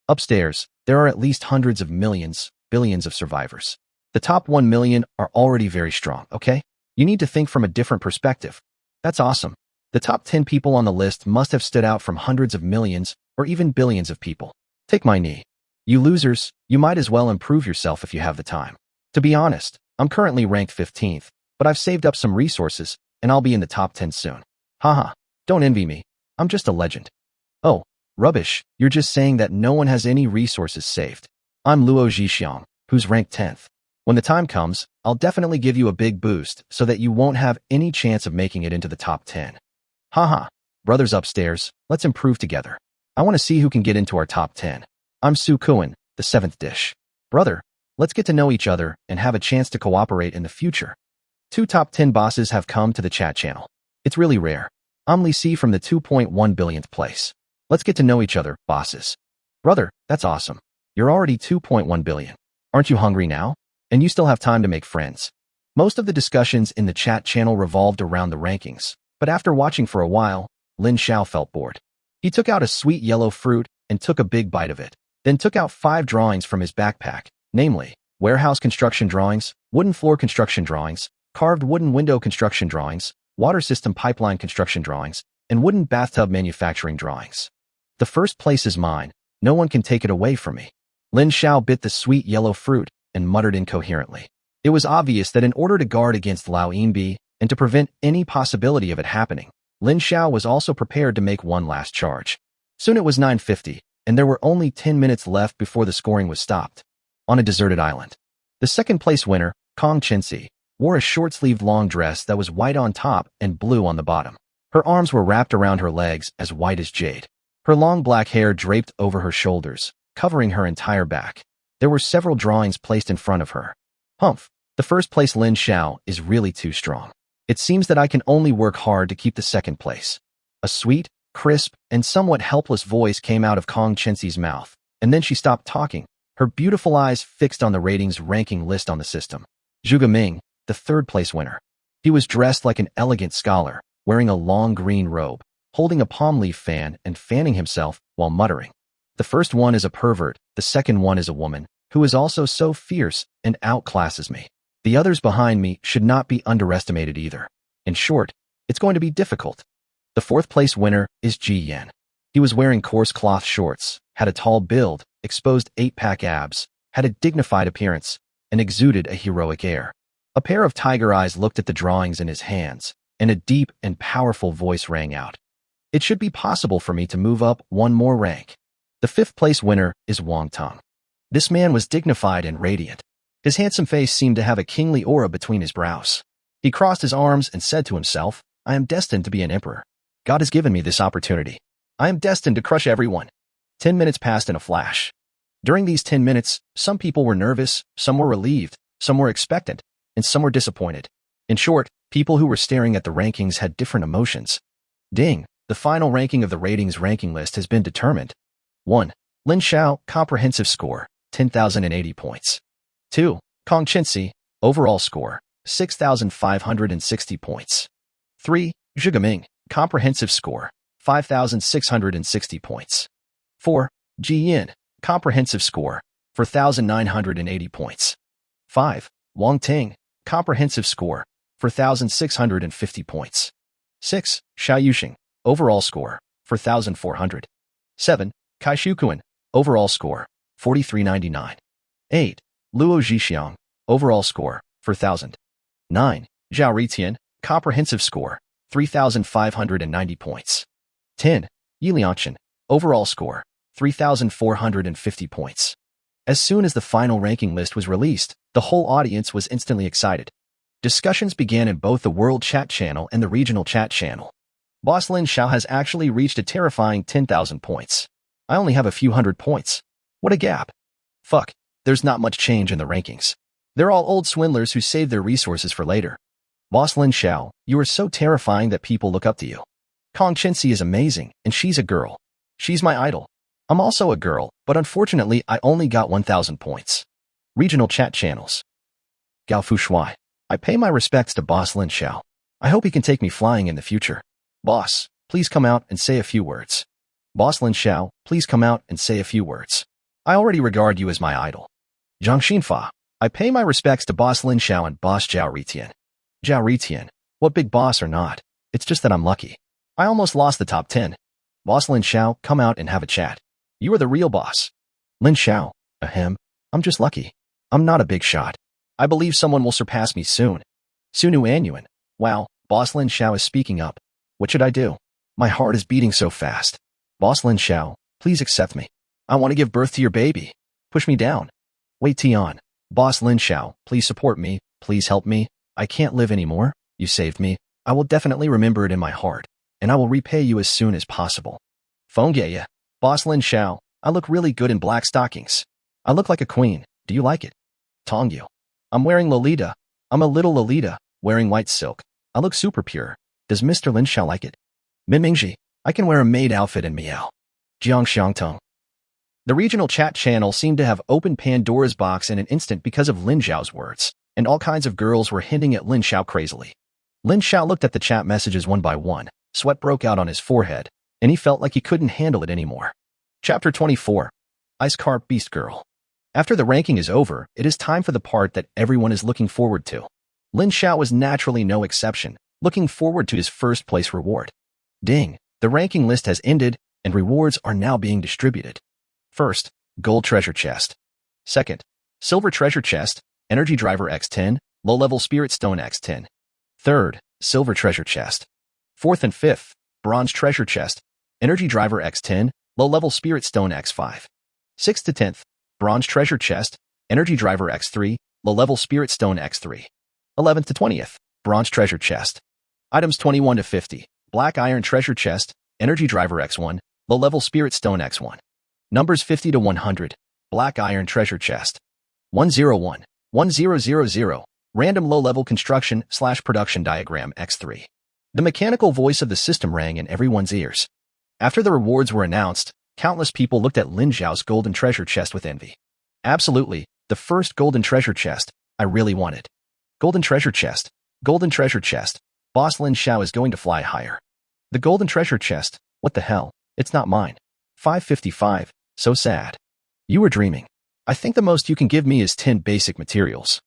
[SPEAKER 1] Upstairs, there are at least hundreds of millions, billions of survivors. The top 1 million are already very strong, okay? You need to think from a different perspective. That's awesome. The top 10 people on the list must have stood out from hundreds of millions or even billions of people. Take my knee. You losers, you might as well improve yourself if you have the time. To be honest, I'm currently ranked 15th, but I've saved up some resources, and I'll be in the top 10 soon. Haha, don't envy me. I'm just a legend. Oh, rubbish, you're just saying that no one has any resources saved. I'm Luo Zhixiang, who's ranked 10th. When the time comes, I'll definitely give you a big boost so that you won't have any chance of making it into the top 10. Haha, brothers upstairs, let's improve together. I want to see who can get into our top 10. I'm Su Kuan, the 7th dish. Brother, let's get to know each other and have a chance to cooperate in the future. 2 top 10 bosses have come to the chat channel. It's really rare. I'm Li Si from the 2.1 billionth place. Let's get to know each other, bosses. Brother, that's awesome. You're already 2.1 billion. Aren't you hungry now? And you still have time to make friends. Most of the discussions in the chat channel revolved around the rankings, but after watching for a while, Lin Xiao felt bored. He took out a sweet yellow fruit and took a big bite of it, then took out 5 drawings from his backpack, namely, warehouse construction drawings, wooden floor construction drawings, carved wooden window construction drawings, water system pipeline construction drawings, and wooden bathtub manufacturing drawings. The first place is mine. No one can take it away from me. Lin Xiao bit the sweet yellow fruit and muttered incoherently. It was obvious that in order to guard against Lao Yinbi and to prevent any possibility of it happening, Lin Xiao was also prepared to make one last charge. Soon it was 9:50, and there were only 10 minutes left before the scoring was stopped. On a deserted island. The second place winner, Kong Chenxi, wore a short-sleeved long dress that was white on top and blue on the bottom. Her arms were wrapped around her legs as white as jade. Her long black hair draped over her shoulders, covering her entire back. There were several drawings placed in front of her. Humph, the first place Lin Xiao is really too strong. It seems that I can only work hard to keep the second place. A sweet, crisp, and somewhat helpless voice came out of Kong Chenxi's mouth, and then she stopped talking, her beautiful eyes fixed on the ratings ranking list on the system. Zhuge Ming, the third place winner. He was dressed like an elegant scholar, wearing a long green robe, holding a palm leaf fan and fanning himself while muttering. The first one is a pervert, the second one is a woman, who is also so fierce and outclasses me. The others behind me should not be underestimated either. In short, it's going to be difficult. The fourth place winner is Ji Yan. He was wearing coarse cloth shorts, had a tall build, exposed 8-pack abs, had a dignified appearance, and exuded a heroic air. A pair of tiger eyes looked at the drawings in his hands, and a deep and powerful voice rang out. It should be possible for me to move up one more rank. The fifth place winner is Wang Tong. This man was dignified and radiant. His handsome face seemed to have a kingly aura between his brows. He crossed his arms and said to himself, I am destined to be an emperor. God has given me this opportunity. I am destined to crush everyone. 10 minutes passed in a flash. During these 10 minutes, some people were nervous, some were relieved, some were expectant, and some were disappointed. In short, people who were staring at the rankings had different emotions. Ding, the final ranking of the ratings ranking list has been determined. 1. Lin Xiao, comprehensive score, 10,080 points. 2. Kong Chenxi, overall score, 6,560 points. 3. Zhuge Ming, comprehensive score, 5,660 points. 4. Ji Yan, comprehensive score, 4,980 points. 5. Wang Ting, comprehensive score, 4,650 points. 6. Xiao Yuxing, overall score, 4,400. 7. Kai Shukuan, overall score, 4,399. 8. Luo Zhixiang, overall score, 4,000. 9. Zhao Ritian, comprehensive score, 3,590 points. 10. Yi Liangchen, overall score, 3,450 points. As soon as the final ranking list was released, the whole audience was instantly excited. Discussions began in both the World Chat Channel and the Regional Chat Channel. Boss Lin Xiao has actually reached a terrifying 10,000 points. I only have a few hundred points. What a gap. Fuck, there's not much change in the rankings. They're all old swindlers who save their resources for later. Boss Lin Xiao, you are so terrifying that people look up to you. Kong Chenxi is amazing, and she's a girl. She's my idol. I'm also a girl, but unfortunately I only got 1,000 points. Regional Chat Channels. Gao Fu Shui. I pay my respects to Boss Lin Xiao. I hope he can take me flying in the future. Boss, please come out and say a few words. Boss Lin Xiao, please come out and say a few words. I already regard you as my idol. Zhang Xinfa. I pay my respects to Boss Lin Xiao and Boss Zhao Ritian. Zhao Ritian. What big boss or not? It's just that I'm lucky. I almost lost the top 10. Boss Lin Xiao, come out and have a chat. You are the real boss. Lin Xiao, ahem. I'm just lucky. I'm not a big shot. I believe someone will surpass me soon. Sunu Anyuan. Wow, Boss Lin Xiao is speaking up. What should I do? My heart is beating so fast. Boss Lin Xiao, please accept me. I want to give birth to your baby. Push me down. Wait Tian. Boss Lin Xiao, please support me. Please help me. I can't live anymore. You saved me. I will definitely remember it in my heart, and I will repay you as soon as possible. Fengye. Boss Lin Xiao, I look really good in black stockings. I look like a queen. Do you like it? Tongyu. I'm wearing Lolita. I'm a little Lolita, wearing white silk. I look super pure. Does Mr. Lin Xiao like it? Minmingji. I can wear a maid outfit and meow. Jiang Xiangtong. The regional chat channel seemed to have opened Pandora's box in an instant because of Lin Xiao's words, and all kinds of girls were hinting at Lin Xiao crazily. Lin Xiao looked at the chat messages one by one. Sweat broke out on his forehead, and he felt like he couldn't handle it anymore. Chapter 24. Ice Carp Beast Girl. After the ranking is over, it is time for the part that everyone is looking forward to. Lin Xiao was naturally no exception, looking forward to his first place reward. Ding! The ranking list has ended, and rewards are now being distributed. First, Gold Treasure Chest. Second, Silver Treasure Chest, Energy Driver X10, Low-Level Spirit Stone X10. Third, Silver Treasure Chest. Fourth and fifth, Bronze Treasure Chest, Energy Driver X10, Low-Level Spirit Stone X5. Sixth to 10th, Bronze Treasure Chest, Energy Driver X3, Low-Level Spirit Stone X3. 11th to 20th, Bronze Treasure Chest. Items 21 to 50, Black Iron Treasure Chest, Energy Driver X1, Low-Level Spirit Stone X1. Numbers 50 to 100, Black Iron Treasure Chest. 101, 1000, Random Low-Level Construction / Production Diagram X3. The mechanical voice of the system rang in everyone's ears. After the rewards were announced, countless people looked at Lin Xiao's golden treasure chest with envy. Absolutely, the first golden treasure chest, I really wanted. Golden treasure chest, golden treasure chest. Boss Lin Xiao is going to fly higher. The golden treasure chest, what the hell, it's not mine. 555, so sad. You were dreaming. I think the most you can give me is 10 basic materials.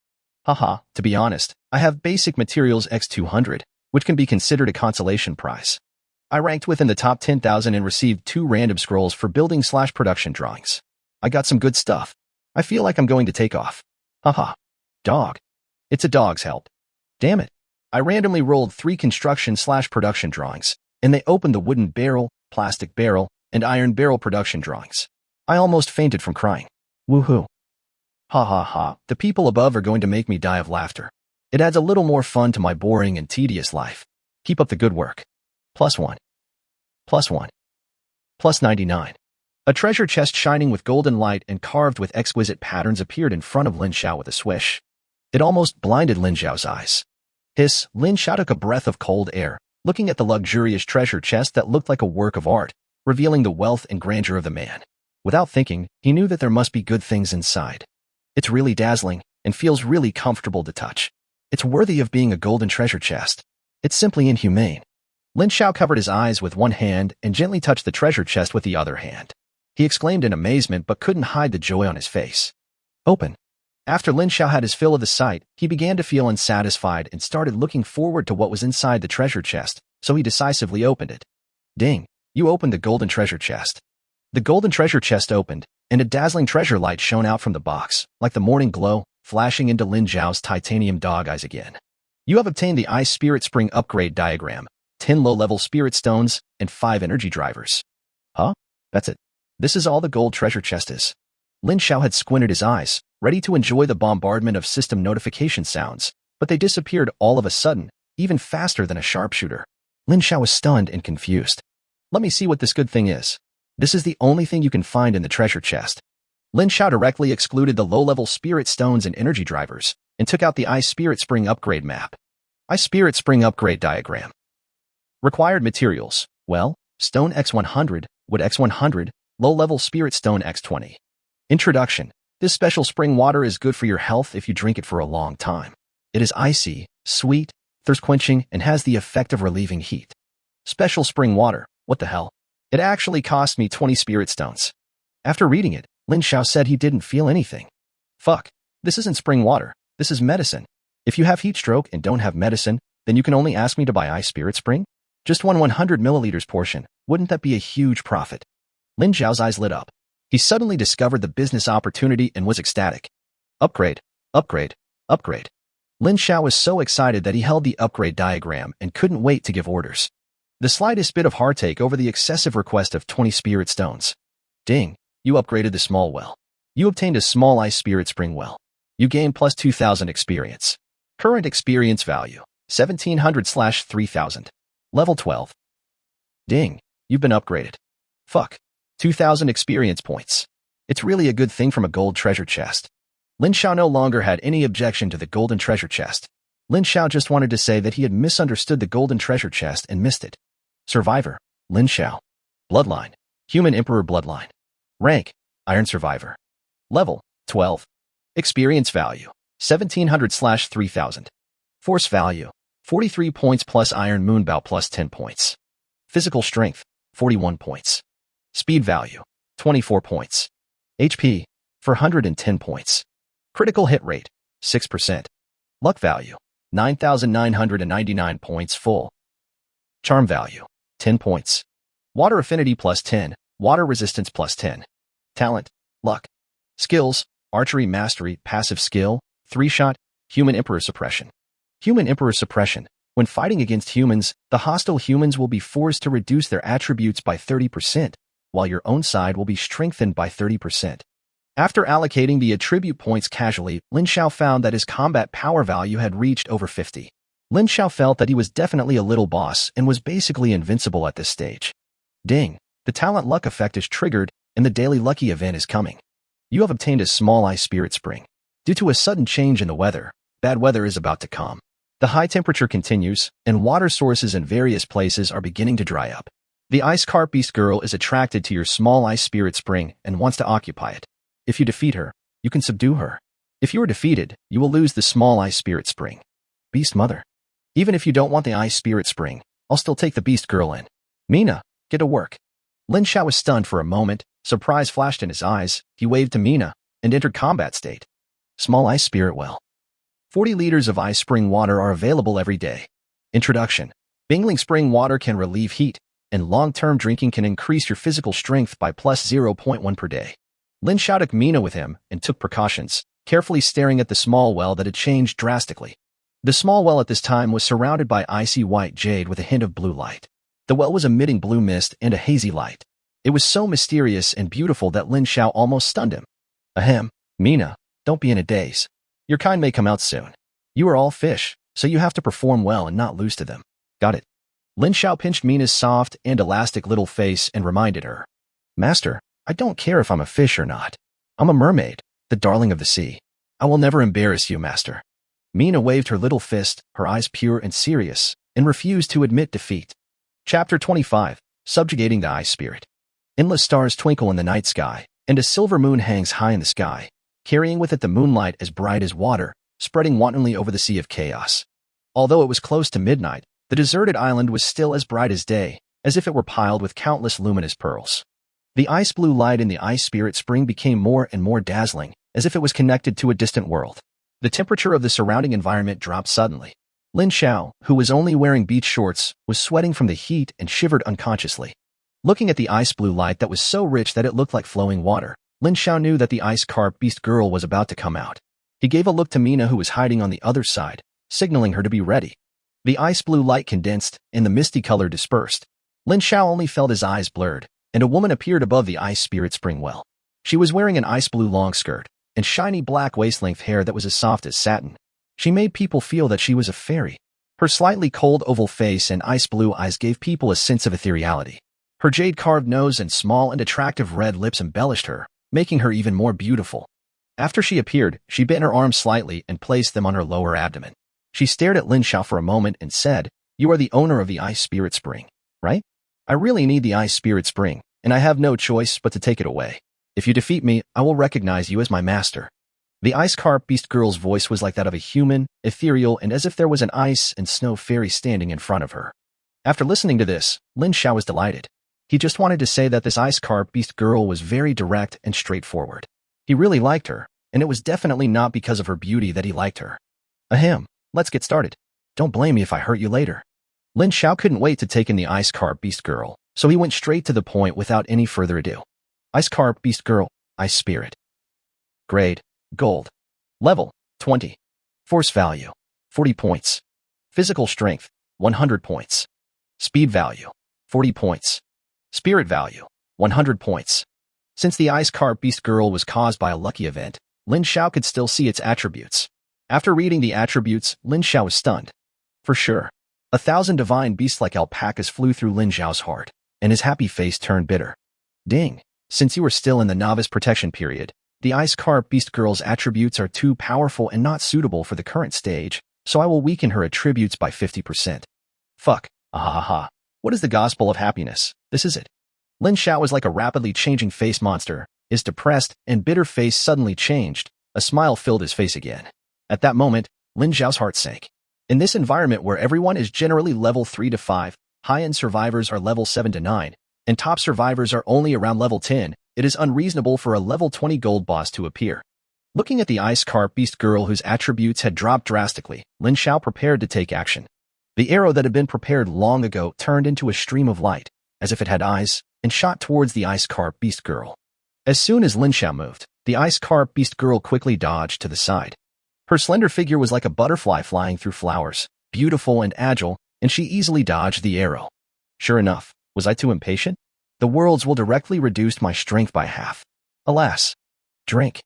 [SPEAKER 1] Haha, to be honest, I have basic materials X200, which can be considered a consolation prize. I ranked within the top 10,000 and received 2 random scrolls for building / production drawings. I got some good stuff. I feel like I'm going to take off. Haha. Dog. It's a dog's help. Damn it. I randomly rolled 3 construction / production drawings, and they opened the wooden barrel, plastic barrel, and iron barrel production drawings. I almost fainted from crying. Woohoo. Ha ha ha, the people above are going to make me die of laughter. It adds a little more fun to my boring and tedious life. Keep up the good work. +1. +1. +99. A treasure chest shining with golden light and carved with exquisite patterns appeared in front of Lin Xiao with a swish. It almost blinded Lin Xiao's eyes. Hiss, Lin Xiao took a breath of cold air, looking at the luxurious treasure chest that looked like a work of art, revealing the wealth and grandeur of the man. Without thinking, he knew that there must be good things inside. It's really dazzling and feels really comfortable to touch. It's worthy of being a golden treasure chest. It's simply inhumane. Lin Xiao covered his eyes with one hand and gently touched the treasure chest with the other hand. He exclaimed in amazement but couldn't hide the joy on his face. Open. After Lin Xiao had his fill of the sight, he began to feel unsatisfied and started looking forward to what was inside the treasure chest, so he decisively opened it. Ding! You opened the golden treasure chest. The golden treasure chest opened, and a dazzling treasure light shone out from the box, like the morning glow, flashing into Lin Xiao's titanium dog eyes again. You have obtained the Ice Spirit Spring Upgrade Diagram, 10 low-level spirit stones, and 5 energy drivers. Huh? That's it. This is all the gold treasure chest is. Lin Xiao had squinted his eyes, ready to enjoy the bombardment of system notification sounds, but they disappeared all of a sudden, even faster than a sharpshooter. Lin Xiao was stunned and confused. Let me see what this good thing is. This is the only thing you can find in the treasure chest. Lin Xiao directly excluded the low-level spirit stones and energy drivers, and took out the Ice Spirit Spring Upgrade map. Ice Spirit Spring Upgrade Diagram. Required materials, well, Stone X100, Wood X100, Low-Level Spirit Stone X20. Introduction. This special spring water is good for your health if you drink it for a long time. It is icy, sweet, thirst-quenching, and has the effect of relieving heat. Special spring water, what the hell? It actually cost me 20 spirit stones. After reading it, Lin Xiao said he didn't feel anything. Fuck, this isn't spring water, this is medicine. If you have heat stroke and don't have medicine, then you can only ask me to buy Ice Spirit Spring? Just one 100 milliliters portion. Wouldn't that be a huge profit? Lin Xiao's eyes lit up. He suddenly discovered the business opportunity and was ecstatic. Upgrade, upgrade, upgrade. Lin Xiao was so excited that he held the upgrade diagram and couldn't wait to give orders. The slightest bit of heartache over the excessive request of 20 spirit stones. Ding, you upgraded the small well. You obtained a small ice spirit spring well. You gained plus 2,000 experience. Current experience value, 1,700/3,000. Level 12. Ding, you've been upgraded. Fuck. 2,000 experience points. It's really a good thing from a gold treasure chest. Lin Xiao no longer had any objection to the golden treasure chest. Lin Xiao just wanted to say that he had misunderstood the golden treasure chest and missed it. Survivor, Lin Xiao. Bloodline, Human Emperor Bloodline. Rank, Iron Survivor. Level, 12. Experience value, 1,700/3,000. Force value, 43 points plus Iron Moonbow plus 10 points. Physical strength, 41 points. Speed value, 24 points. HP, 410 points. Critical hit rate, 6%. Luck value, 9,999 points full. Charm value, 10 points. Water affinity plus 10, water resistance plus 10. Talent, luck. Skills, archery mastery, passive skill, 3-shot, Human Emperor suppression. Human Emperor suppression. When fighting against humans, the hostile humans will be forced to reduce their attributes by 30%, while your own side will be strengthened by 30%. After allocating the attribute points casually, Lin Xiao found that his combat power value had reached over 50. Lin Xiao felt that he was definitely a little boss and was basically invincible at this stage. Ding, the talent luck effect is triggered and the daily lucky event is coming. You have obtained a small ice spirit spring. Due to a sudden change in the weather, bad weather is about to come. The high temperature continues, and water sources in various places are beginning to dry up. The ice carp beast girl is attracted to your small ice spirit spring and wants to occupy it. If you defeat her, you can subdue her. If you are defeated, you will lose the small ice spirit spring. Beast mother. Even if you don't want the ice spirit spring, I'll still take the beast girl in. Mina, get to work. Lin Xiao was stunned for a moment. Surprise flashed in his eyes. He waved to Mina and entered combat state. Small ice spirit well. 40 liters of ice spring water are available every day. Introduction. Bingling spring water can relieve heat, and long-term drinking can increase your physical strength by plus 0.1 per day. Lin Xiao took Mina with him and took precautions, carefully staring at the small well that had changed drastically. The small well at this time was surrounded by icy white jade with a hint of blue light. The well was emitting blue mist and a hazy light. It was so mysterious and beautiful that Lin Xiao almost stunned him. Ahem, Mina, don't be in a daze. Your kind may come out soon. You are all fish, so you have to perform well and not lose to them. Got it? Lin Xiao pinched Mina's soft and elastic little face and reminded her. Master, I don't care if I'm a fish or not. I'm a mermaid, the darling of the sea. I will never embarrass you, master. Mina waved her little fist, her eyes pure and serious, and refused to admit defeat. Chapter 25. Subjugating the Ice Spirit. Endless stars twinkle in the night sky, and a silver moon hangs high in the sky, carrying with it the moonlight as bright as water, spreading wantonly over the sea of chaos. Although it was close to midnight, the deserted island was still as bright as day, as if it were piled with countless luminous pearls. The ice blue light in the ice spirit spring became more and more dazzling, as if it was connected to a distant world. The temperature of the surrounding environment dropped suddenly. Lin Xiao, who was only wearing beach shorts, was sweating from the heat and shivered unconsciously. Looking at the ice blue light that was so rich that it looked like flowing water, Lin Xiao knew that the ice carp beast girl was about to come out. He gave a look to Mina, who was hiding on the other side, signaling her to be ready. The ice blue light condensed, and the misty color dispersed. Lin Xiao only felt his eyes blurred, and a woman appeared above the ice spirit spring well. She was wearing an ice blue long skirt, and shiny black waist-length hair that was as soft as satin. She made people feel that she was a fairy. Her slightly cold oval face and ice blue eyes gave people a sense of ethereality. Her jade-carved nose and small and attractive red lips embellished her, making her even more beautiful. After she appeared, she bent her arms slightly and placed them on her lower abdomen. She stared at Lin Xiao for a moment and said, "You are the owner of the ice spirit spring, right? I really need the ice spirit spring, and I have no choice but to take it away. If you defeat me, I will recognize you as my master." The ice carp beast girl's voice was like that of a human, ethereal, and as if there was an ice and snow fairy standing in front of her. After listening to this, Lin Xiao was delighted. He just wanted to say that this ice carp beast girl was very direct and straightforward. He really liked her, and it was definitely not because of her beauty that he liked her. Ahem, let's get started. Don't blame me if I hurt you later. Lin Xiao couldn't wait to take in the ice carp beast girl, so he went straight to the point without any further ado. Ice carp beast girl, ice spirit. Grade, gold. Level, 20. Force value, 40 points. Physical strength, 100 points. Speed value, 40 points. Spirit value, 100 points. Since the ice carp beast girl was caused by a lucky event, Lin Xiao could still see its attributes. After reading the attributes, Lin Xiao was stunned. For sure. 1,000 divine beasts like alpacas flew through Lin Xiao's heart, and his happy face turned bitter. Ding. Since you are still in the novice protection period, the ice carp beast girl's attributes are too powerful and not suitable for the current stage, so I will weaken her attributes by 50%. Fuck. Ahaha. What is the gospel of happiness? This is it. Lin Xiao was like a rapidly changing face monster. His depressed and bitter face suddenly changed. A smile filled his face again. At that moment, Lin Xiao's heart sank. In this environment where everyone is generally level 3 to 5, high-end survivors are level 7 to 9, and top survivors are only around level 10, it is unreasonable for a level 20 gold boss to appear. Looking at the ice carp beast girl whose attributes had dropped drastically, Lin Xiao prepared to take action. The arrow that had been prepared long ago turned into a stream of light, as if it had eyes, and shot towards the ice carp beast girl. As soon as Lin Xiao moved, the ice carp beast girl quickly dodged to the side. Her slender figure was like a butterfly flying through flowers, beautiful and agile, and she easily dodged the arrow. Sure enough, was I too impatient? The worlds will directly reduce my strength by half. Alas. Drink.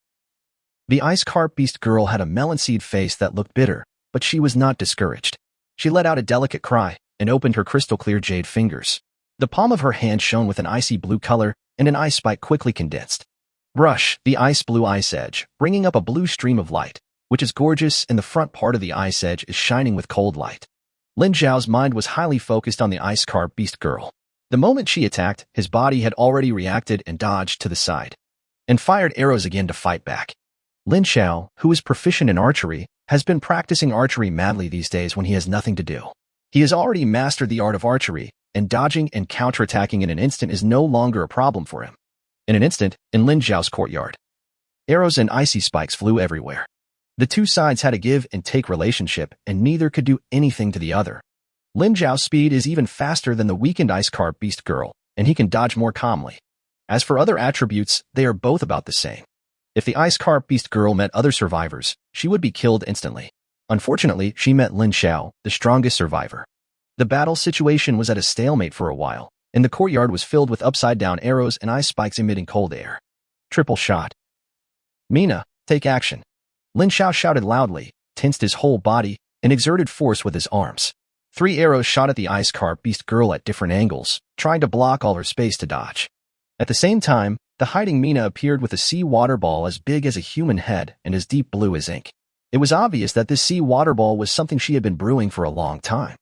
[SPEAKER 1] The ice carp beast girl had a melon seed face that looked bitter, but she was not discouraged. She let out a delicate cry and opened her crystal-clear jade fingers. The palm of her hand shone with an icy blue color, and an ice spike quickly condensed. Brush the ice blue ice edge, bringing up a blue stream of light, which is gorgeous, and the front part of the ice edge is shining with cold light. Lin Xiao's mind was highly focused on the ice carp beast girl. The moment she attacked, his body had already reacted and dodged to the side, and fired arrows again to fight back. Lin Xiao, who is proficient in archery, has been practicing archery madly these days when he has nothing to do. He has already mastered the art of archery, and dodging and counterattacking in an instant is no longer a problem for him. In an instant, in Lin Xiao's courtyard, arrows and icy spikes flew everywhere. The two sides had a give and take relationship, and neither could do anything to the other. Lin Xiao's speed is even faster than the weakened ice carp beast girl, and he can dodge more calmly. As for other attributes, they are both about the same. If the ice carp beast girl met other survivors, she would be killed instantly. Unfortunately, she met Lin Xiao, the strongest survivor. The battle situation was at a stalemate for a while, and the courtyard was filled with upside-down arrows and ice spikes emitting cold air. Triple shot. Mina, take action. Lin Xiao shouted loudly, tensed his whole body, and exerted force with his arms. 3 arrows shot at the ice carp beast girl at different angles, trying to block all her space to dodge. At the same time, the hiding Mina appeared with a sea water ball as big as a human head and as deep blue as ink. It was obvious that this sea water ball was something she had been brewing for a long time.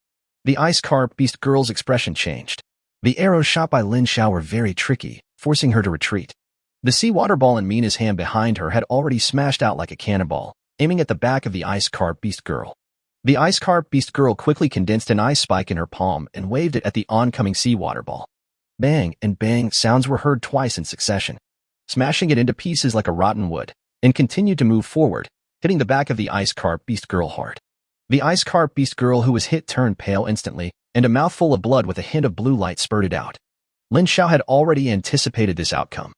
[SPEAKER 1] The ice carp beast girl's expression changed. The arrows shot by Lin Xiao were very tricky, forcing her to retreat. The sea water ball in Mina's hand behind her had already smashed out like a cannonball, aiming at the back of the ice carp beast girl. The ice carp beast girl quickly condensed an ice spike in her palm and waved it at the oncoming sea water ball. Bang and bang sounds were heard twice in succession, smashing it into pieces like a rotten wood, and continued to move forward, hitting the back of the ice carp beast girl hard. The ice carp beast girl who was hit turned pale instantly, and a mouthful of blood with a hint of blue light spurted out. Lin Xiao had already anticipated this outcome.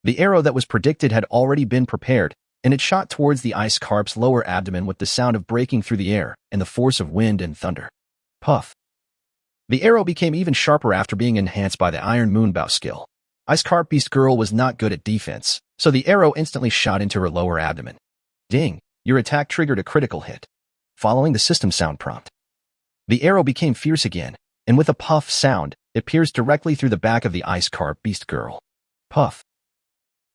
[SPEAKER 1] The arrow that was predicted had already been prepared, and it shot towards the ice carp's lower abdomen with the sound of breaking through the air and the force of wind and thunder. Puff. The arrow became even sharper after being enhanced by the Iron Moonbow skill. Ice carp beast girl was not good at defense, so the arrow instantly shot into her lower abdomen. Ding, your attack triggered a critical hit. Following the system sound prompt, the arrow became fierce again, and with a puff sound, it pierced directly through the back of the ice carp beast girl. Puff.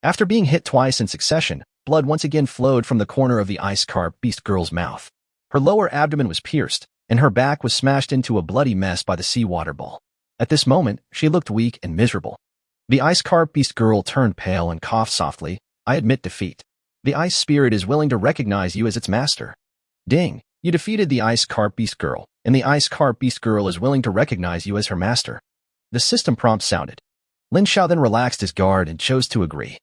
[SPEAKER 1] After being hit twice in succession, blood once again flowed from the corner of the ice carp beast girl's mouth. Her lower abdomen was pierced, and her back was smashed into a bloody mess by the sea water ball. At this moment, she looked weak and miserable. The ice carp beast girl turned pale and coughed softly. I admit defeat. The ice spirit is willing to recognize you as its master. Ding, you defeated the ice carp beast girl, and the ice carp beast girl is willing to recognize you as her master. The system prompt sounded. Lin Xiao then relaxed his guard and chose to agree.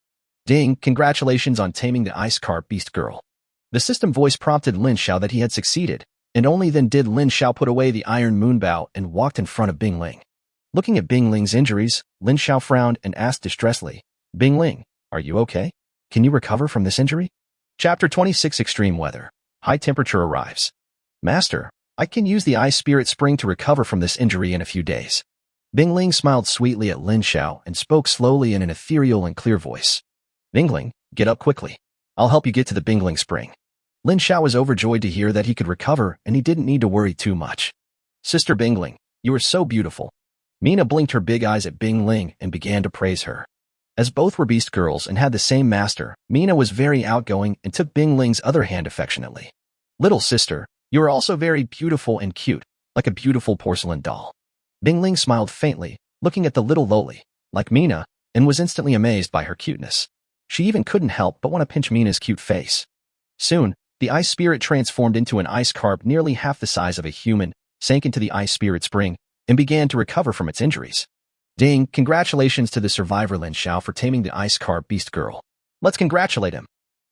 [SPEAKER 1] Ding, congratulations on taming the ice carp beast girl. The system voice prompted Lin Xiao that he had succeeded, And only then did Lin Xiao put away the iron moonbow and walked in front of Bing Ling. Looking at Bing Ling's injuries, Lin Xiao frowned and asked distressfully, Bing Ling, are you okay? Can you recover from this injury? Chapter 26 Extreme Weather. High temperature arrives. Master, I can use the ice spirit spring to recover from this injury in a few days. Bing Ling smiled sweetly at Lin Xiao and spoke slowly in an ethereal and clear voice. Bing Ling, get up quickly. I'll help you get to the Bing Ling spring. Lin Xiao was overjoyed to hear that he could recover and he didn't need to worry too much. Sister Bing Ling, you are so beautiful. Mina blinked her big eyes at Bing Ling and began to praise her. As both were beast girls and had the same master, Mina was very outgoing and took Bing Ling's other hand affectionately. Little sister, you are also very beautiful and cute, like a beautiful porcelain doll. Bing Ling smiled faintly, looking at the little lowly, like Mina, and was instantly amazed by her cuteness. She even couldn't help but want to pinch Mina's cute face. Soon, the ice spirit transformed into an ice carp nearly half the size of a human, sank into the ice spirit spring, and began to recover from its injuries. Ding, congratulations to the survivor Lin Xiao for taming the ice carp beast girl. Let's congratulate him.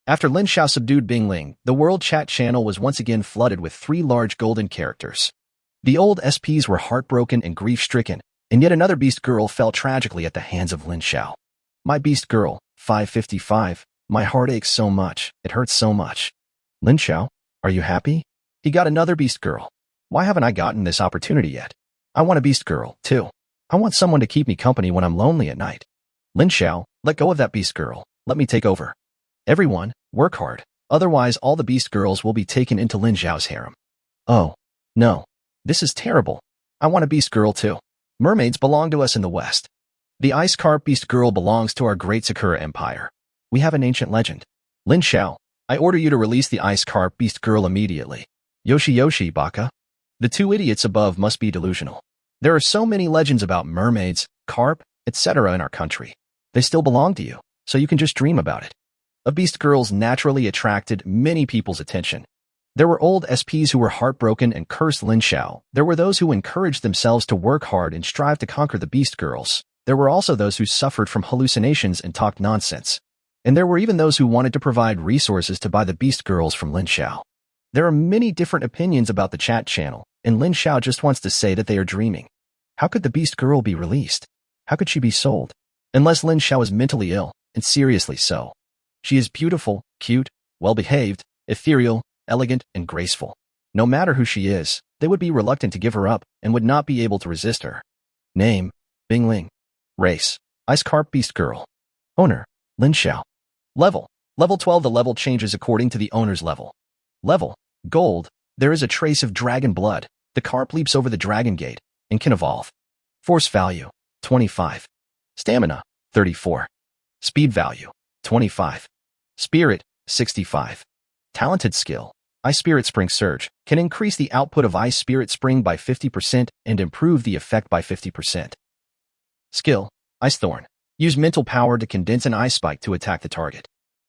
[SPEAKER 1] After Lin Xiao subdued Bing Ling, the world chat channel was once again flooded with 3 large golden characters. The old SPs were heartbroken and grief-stricken, and yet another beast girl fell tragically at the hands of Lin Xiao. My beast girl, 555, my heart aches so much, it hurts so much. Lin Xiao, are you happy? He got another beast girl. Why haven't I gotten this opportunity yet? I want a beast girl, too. I want someone to keep me company when I'm lonely at night. Lin Xiao, let go of that beast girl. Let me take over. Everyone, work hard. Otherwise, all the beast girls will be taken into Lin Xiao's harem. Oh, no. This is terrible. I want a beast girl, too. Mermaids belong to us in the West. The ice carp beast girl belongs to our great Sakura Empire. We have an ancient legend. Lin Xiao, I order you to release the ice carp beast girl immediately. Yoshi, baka. The 2 idiots above must be delusional. There are so many legends about mermaids, carp, etc. in our country. They still belong to you, so you can just dream about it. A beast girls naturally attracted many people's attention. There were old SPs who were heartbroken and cursed Lin Xiao. There were those who encouraged themselves to work hard and strive to conquer the beast girls. There were also those who suffered from hallucinations and talked nonsense. And there were even those who wanted to provide resources to buy the beast girls from Lin Xiao. There are many different opinions about the chat channel, and Lin Xiao just wants to say that they are dreaming. How could the beast girl be released? How could she be sold? Unless Lin Xiao is mentally ill, and seriously so. She is beautiful, cute, well-behaved, ethereal, elegant, and graceful. No matter who she is, they would be reluctant to give her up and would not be able to resist her. Name, Bing Ling. Race, Ice Carp Beast Girl. Owner, Lin Xiao. Level 12. The level changes according to the owner's level. Level, Gold. There is a trace of dragon blood. The carp leaps over the dragon gate and can evolve. Force value, 25. Stamina, 34. Speed value, 25. Spirit, 65. Talented skill, Ice Spirit Spring Surge, can increase the output of Ice Spirit Spring by 50% and improve the effect by 50%. Skill, Ice Thorn. Use mental power to condense an ice spike to attack the target.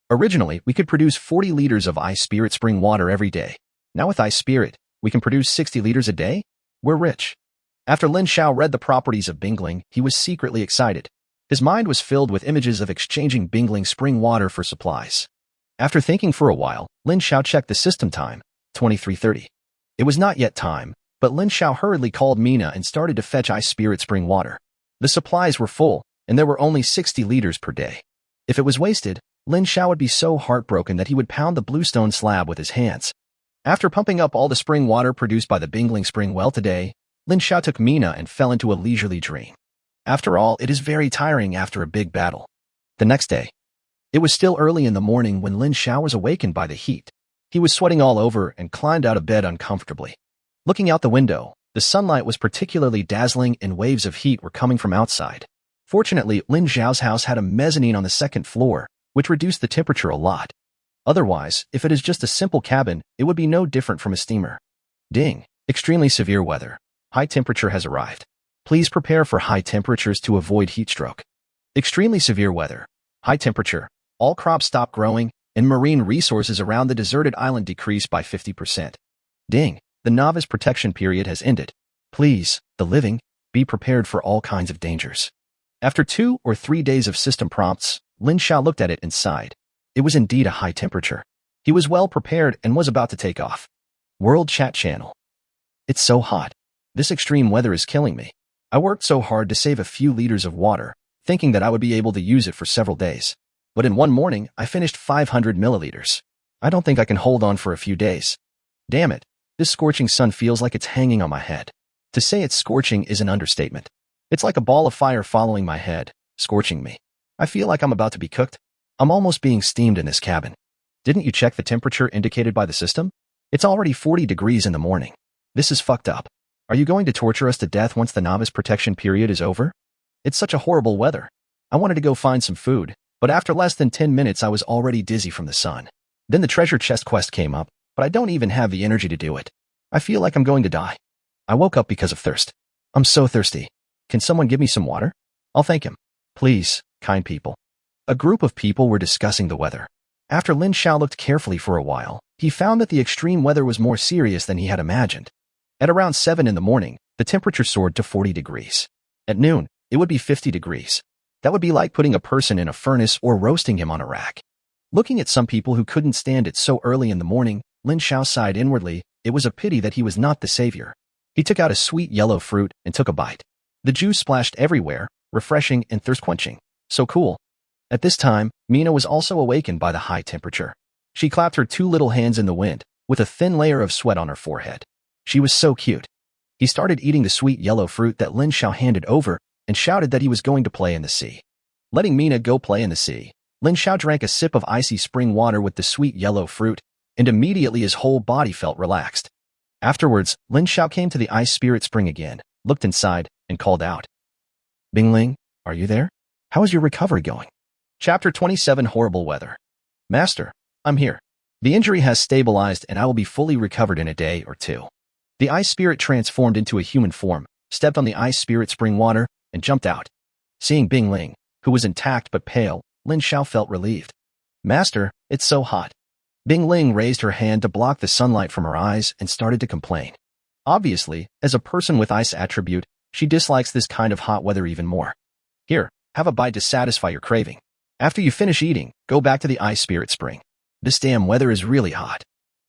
[SPEAKER 1] Originally, we could produce 40 liters of Ice Spirit Spring water every day. Now with Ice Spirit, we can produce 60 liters a day? We're rich. After Lin Xiao read the properties of Bing Ling, he was secretly excited. His mind was filled with images of exchanging Bing Ling spring water for supplies. After thinking for a while, Lin Xiao checked the system time, 23:30. It was not yet time, but Lin Xiao hurriedly called Mina and started to fetch Ice Spirit Spring water. The supplies were full, and there were only 60 liters per day. If it was wasted, Lin Xiao would be so heartbroken that he would pound the bluestone slab with his hands. After pumping up all the spring water produced by the Bing Ling spring well today, Lin Xiao took Mina and fell into a leisurely dream. After all, it is very tiring after a big battle. The next day, it was still early in the morning when Lin Xiao was awakened by the heat. He was sweating all over and climbed out of bed uncomfortably. Looking out the window, the sunlight was particularly dazzling and waves of heat were coming from outside. Fortunately, Lin Xiao's house had a mezzanine on the 2nd floor, which reduced the temperature a lot. Otherwise, if it is just a simple cabin, it would be no different from a steamer. Ding! Extremely severe weather. High temperature has arrived. Please prepare for high temperatures to avoid heat stroke. Extremely severe weather. High temperature. All crops stop growing, and marine resources around the deserted island decrease by 50%. Ding! The novice protection period has ended. Please, the living, be prepared for all kinds of dangers. After 2 or 3 days of system prompts, Lin Xiao looked at it and sighed. It was indeed a high temperature. He was well prepared and was about to take off. World Chat Channel. It's so hot. This extreme weather is killing me. I worked so hard to save a few liters of water, thinking that I would be able to use it for several days. But in one morning, I finished 500 milliliters. I don't think I can hold on for a few days. Damn it. This scorching sun feels like it's hanging on my head. To say it's scorching is an understatement. It's like a ball of fire following my head, scorching me. I feel like I'm about to be cooked. I'm almost being steamed in this cabin. Didn't you check the temperature indicated by the system? It's already 40 degrees in the morning. This is fucked up. Are you going to torture us to death once the novice protection period is over? It's such a horrible weather. I wanted to go find some food, but after less than 10 minutes I was already dizzy from the sun. Then the treasure chest quest came up, but I don't even have the energy to do it. I feel like I'm going to die. I woke up because of thirst. I'm so thirsty. Can someone give me some water? I'll thank him. Please, kind people. A group of people were discussing the weather. After Lin Xiao looked carefully for a while, he found that the extreme weather was more serious than he had imagined. At around 7 in the morning, the temperature soared to 40 degrees. At noon, it would be 50 degrees. That would be like putting a person in a furnace or roasting him on a rack. Looking at some people who couldn't stand it so early in the morning, Lin Xiao sighed inwardly. It was a pity that he was not the savior. He took out a sweet yellow fruit and took a bite. The juice splashed everywhere, refreshing and thirst-quenching. So cool. At this time, Mina was also awakened by the high temperature. She clapped her 2 little hands in the wind, with a thin layer of sweat on her forehead. She was so cute. He started eating the sweet yellow fruit that Lin Xiao handed over and shouted that he was going to play in the sea. Letting Mina go play in the sea, Lin Xiao drank a sip of icy spring water with the sweet yellow fruit, and immediately his whole body felt relaxed. Afterwards, Lin Xiao came to the ice spirit spring again, looked inside, and called out. Bingling, are you there? How is your recovery going? Chapter 27 Horrible Weather. Master, I'm here. The injury has stabilized and I will be fully recovered in a day or 2. The ice spirit transformed into a human form, stepped on the ice spirit spring water, and jumped out. Seeing Bingling, who was intact but pale, Lin Xiao felt relieved. Master, it's so hot. Bingling raised her hand to block the sunlight from her eyes and started to complain. Obviously, as a person with ice attribute, she dislikes this kind of hot weather even more. Here, have a bite to satisfy your craving. After you finish eating, go back to the ice spirit spring. This damn weather is really hot.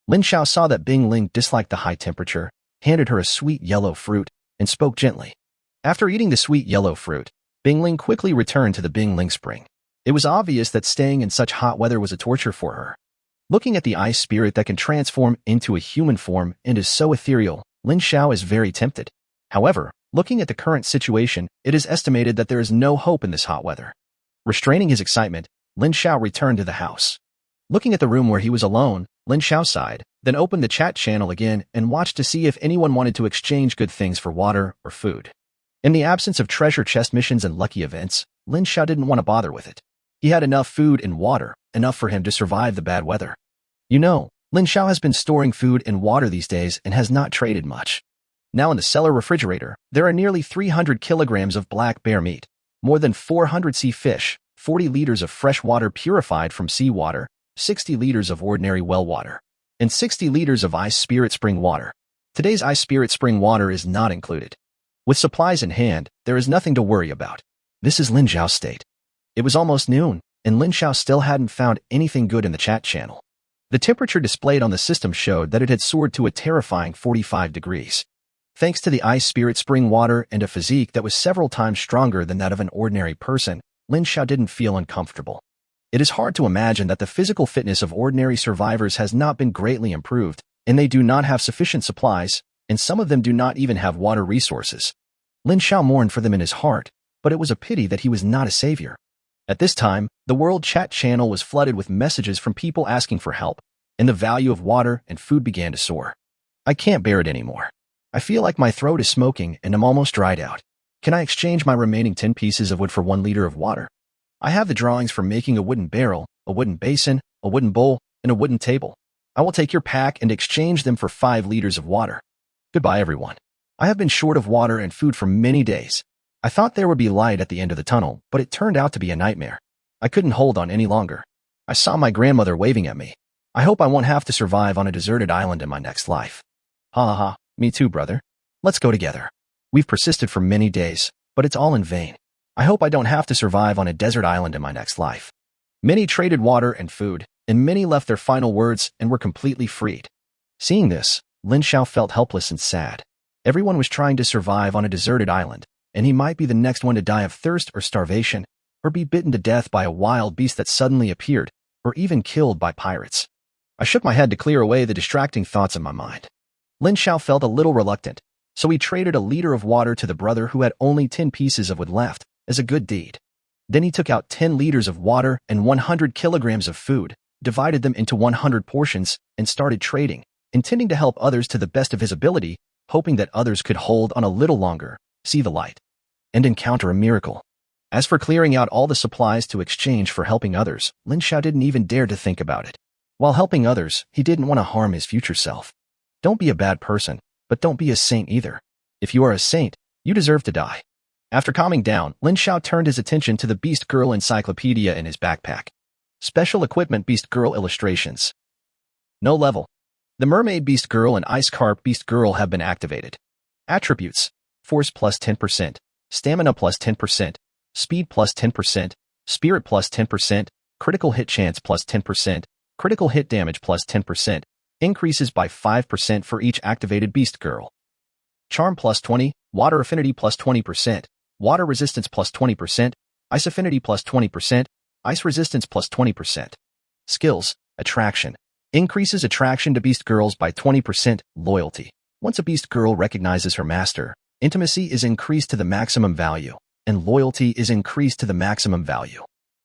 [SPEAKER 1] Lin Xiao saw that Bingling disliked the high temperature, handed her a sweet yellow fruit, and spoke gently. After eating the sweet yellow fruit, Bingling quickly returned to the Bingling spring. It was obvious that staying in such hot weather was a torture for her. Looking at the ice spirit that can transform into a human form and is so ethereal, Lin Xiao is very tempted. However, looking at the current situation, it is estimated that there is no hope in this hot weather. Restraining his excitement, Lin Xiao returned to the house. Looking at the room where he was alone, Lin Xiao sighed, then opened the chat channel again and watched to see if anyone wanted to exchange good things for water or food. In the absence of treasure chest missions and lucky events, Lin Xiao didn't want to bother with it. He had enough food and water, enough for him to survive the bad weather. You know, Lin Xiao has been storing food and water these days and has not traded much. Now in the cellar refrigerator, there are nearly 300 kilograms of black bear meat, more than 400 sea fish, 40 liters of fresh water purified from seawater, 60 liters of ordinary well water, and 60 liters of ice spirit spring water. Today's ice spirit spring water is not included. With supplies in hand, there is nothing to worry about. This is Lin Xiao's state. It was almost noon, and Lin Xiao still hadn't found anything good in the chat channel. The temperature displayed on the system showed that it had soared to a terrifying 45 degrees. Thanks to the ice spirit spring water and a physique that was several times stronger than that of an ordinary person, Lin Xiao didn't feel uncomfortable. It is hard to imagine that the physical fitness of ordinary survivors has not been greatly improved, and they do not have sufficient supplies, and some of them do not even have water resources. Lin Xiao mourned for them in his heart, but it was a pity that he was not a savior. At this time, the world chat channel was flooded with messages from people asking for help, and the value of water and food began to soar. I can't bear it anymore. I feel like my throat is smoking and I'm almost dried out. Can I exchange my remaining 10 pieces of wood for 1 liter of water? I have the drawings for making a wooden barrel, a wooden basin, a wooden bowl, and a wooden table. I will take your pack and exchange them for 5 liters of water. Goodbye, everyone. I have been short of water and food for many days. I thought there would be light at the end of the tunnel, but it turned out to be a nightmare. I couldn't hold on any longer. I saw my grandmother waving at me. I hope I won't have to survive on a deserted island in my next life. Ha ha ha, me too, brother. Let's go together. We've persisted for many days, but it's all in vain. I hope I don't have to survive on a desert island in my next life. Many traded water and food, and many left their final words and were completely freed. Seeing this, Lin Xiao felt helpless and sad. Everyone was trying to survive on a deserted island, and he might be the next one to die of thirst or starvation, or be bitten to death by a wild beast that suddenly appeared, or even killed by pirates. I shook my head to clear away the distracting thoughts in my mind. Lin Xiao felt a little reluctant, so he traded a liter of water to the brother who had only 10 pieces of wood left, as a good deed. Then he took out 10 liters of water and 100 kilograms of food, divided them into 100 portions, and started trading, intending to help others to the best of his ability, hoping that others could hold on a little longer, see the light, and encounter a miracle. As for clearing out all the supplies to exchange for helping others, Lin Xiao didn't even dare to think about it. While helping others, he didn't want to harm his future self. Don't be a bad person, but don't be a saint either. If you are a saint, you deserve to die. After calming down, Lin Xiao turned his attention to the Beast Girl encyclopedia in his backpack. Special Equipment Beast Girl Illustrations. No level. The Mermaid Beast Girl and Ice Carp Beast Girl have been activated. Attributes: Force plus 10%, Stamina plus 10%, Speed plus 10%, Spirit plus 10%, Critical Hit Chance plus 10%, Critical Hit Damage plus 10%, increases by 5% for each activated Beast Girl. Charm plus 20, Water Affinity plus 20%, Water Resistance plus 20%, Ice Affinity plus 20%, Ice Resistance plus 20%. Skills: Attraction. Increases attraction to Beast Girls by 20%. Loyalty. Once a Beast Girl recognizes her master, intimacy is increased to the maximum value, and loyalty is increased to the maximum value.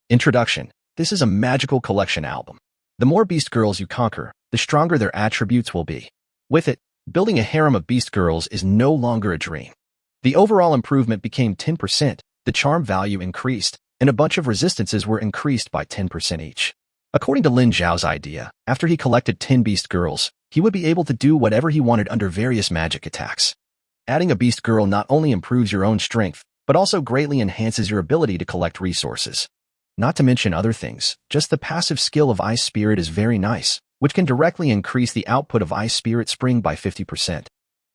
[SPEAKER 1] Introduction. This is a magical collection album. The more Beast Girls you conquer, the stronger their attributes will be. With it, building a harem of Beast Girls is no longer a dream. The overall improvement became 10%, the charm value increased, and a bunch of resistances were increased by 10% each. According to Lin Xiao's idea, after he collected 10 Beast Girls, he would be able to do whatever he wanted under various magic attacks. Adding a Beast Girl not only improves your own strength, but also greatly enhances your ability to collect resources. Not to mention other things, just the passive skill of Ice Spirit is very nice, which can directly increase the output of Ice Spirit Spring by 50%.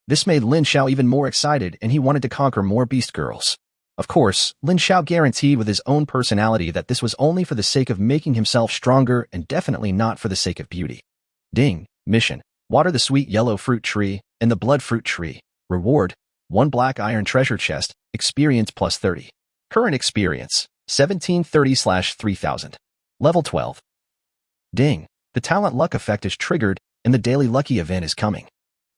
[SPEAKER 1] This made Lin Xiao even more excited, and he wanted to conquer more Beast Girls. Of course, Lin Xiao guaranteed with his own personality that this was only for the sake of making himself stronger and definitely not for the sake of beauty. Ding. Mission: Water the sweet yellow fruit tree and the blood fruit tree. Reward: 1 black iron treasure chest. Experience plus 30. Current experience: 1730/3000. Level 12. Ding. The talent luck effect is triggered, and the daily lucky event is coming.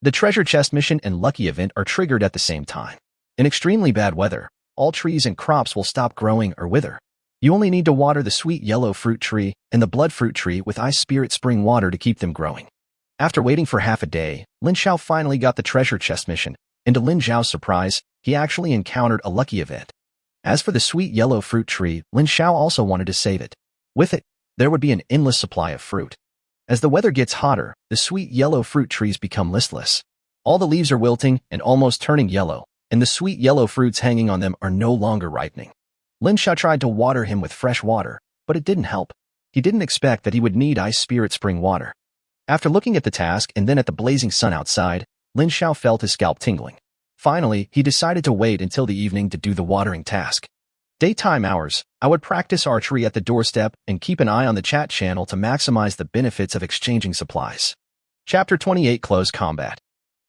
[SPEAKER 1] The treasure chest mission and lucky event are triggered at the same time. In extremely bad weather, all trees and crops will stop growing or wither. You only need to water the sweet yellow fruit tree and the blood fruit tree with Ice Spirit Spring water to keep them growing. After waiting for half a day, Lin Xiao finally got the treasure chest mission, and to Lin Xiao's surprise, he actually encountered a lucky event. As for the sweet yellow fruit tree, Lin Xiao also wanted to save it. With it, there would be an endless supply of fruit. As the weather gets hotter, the sweet yellow fruit trees become listless. All the leaves are wilting and almost turning yellow, and the sweet yellow fruits hanging on them are no longer ripening. Lin Xiao tried to water him with fresh water, but it didn't help. He didn't expect that he would need Ice Spirit Spring water. After looking at the task and then at the blazing sun outside, Lin Xiao felt his scalp tingling. Finally, he decided to wait until the evening to do the watering task. Daytime hours, I would practice archery at the doorstep and keep an eye on the chat channel to maximize the benefits of exchanging supplies. Chapter 28: Close Combat.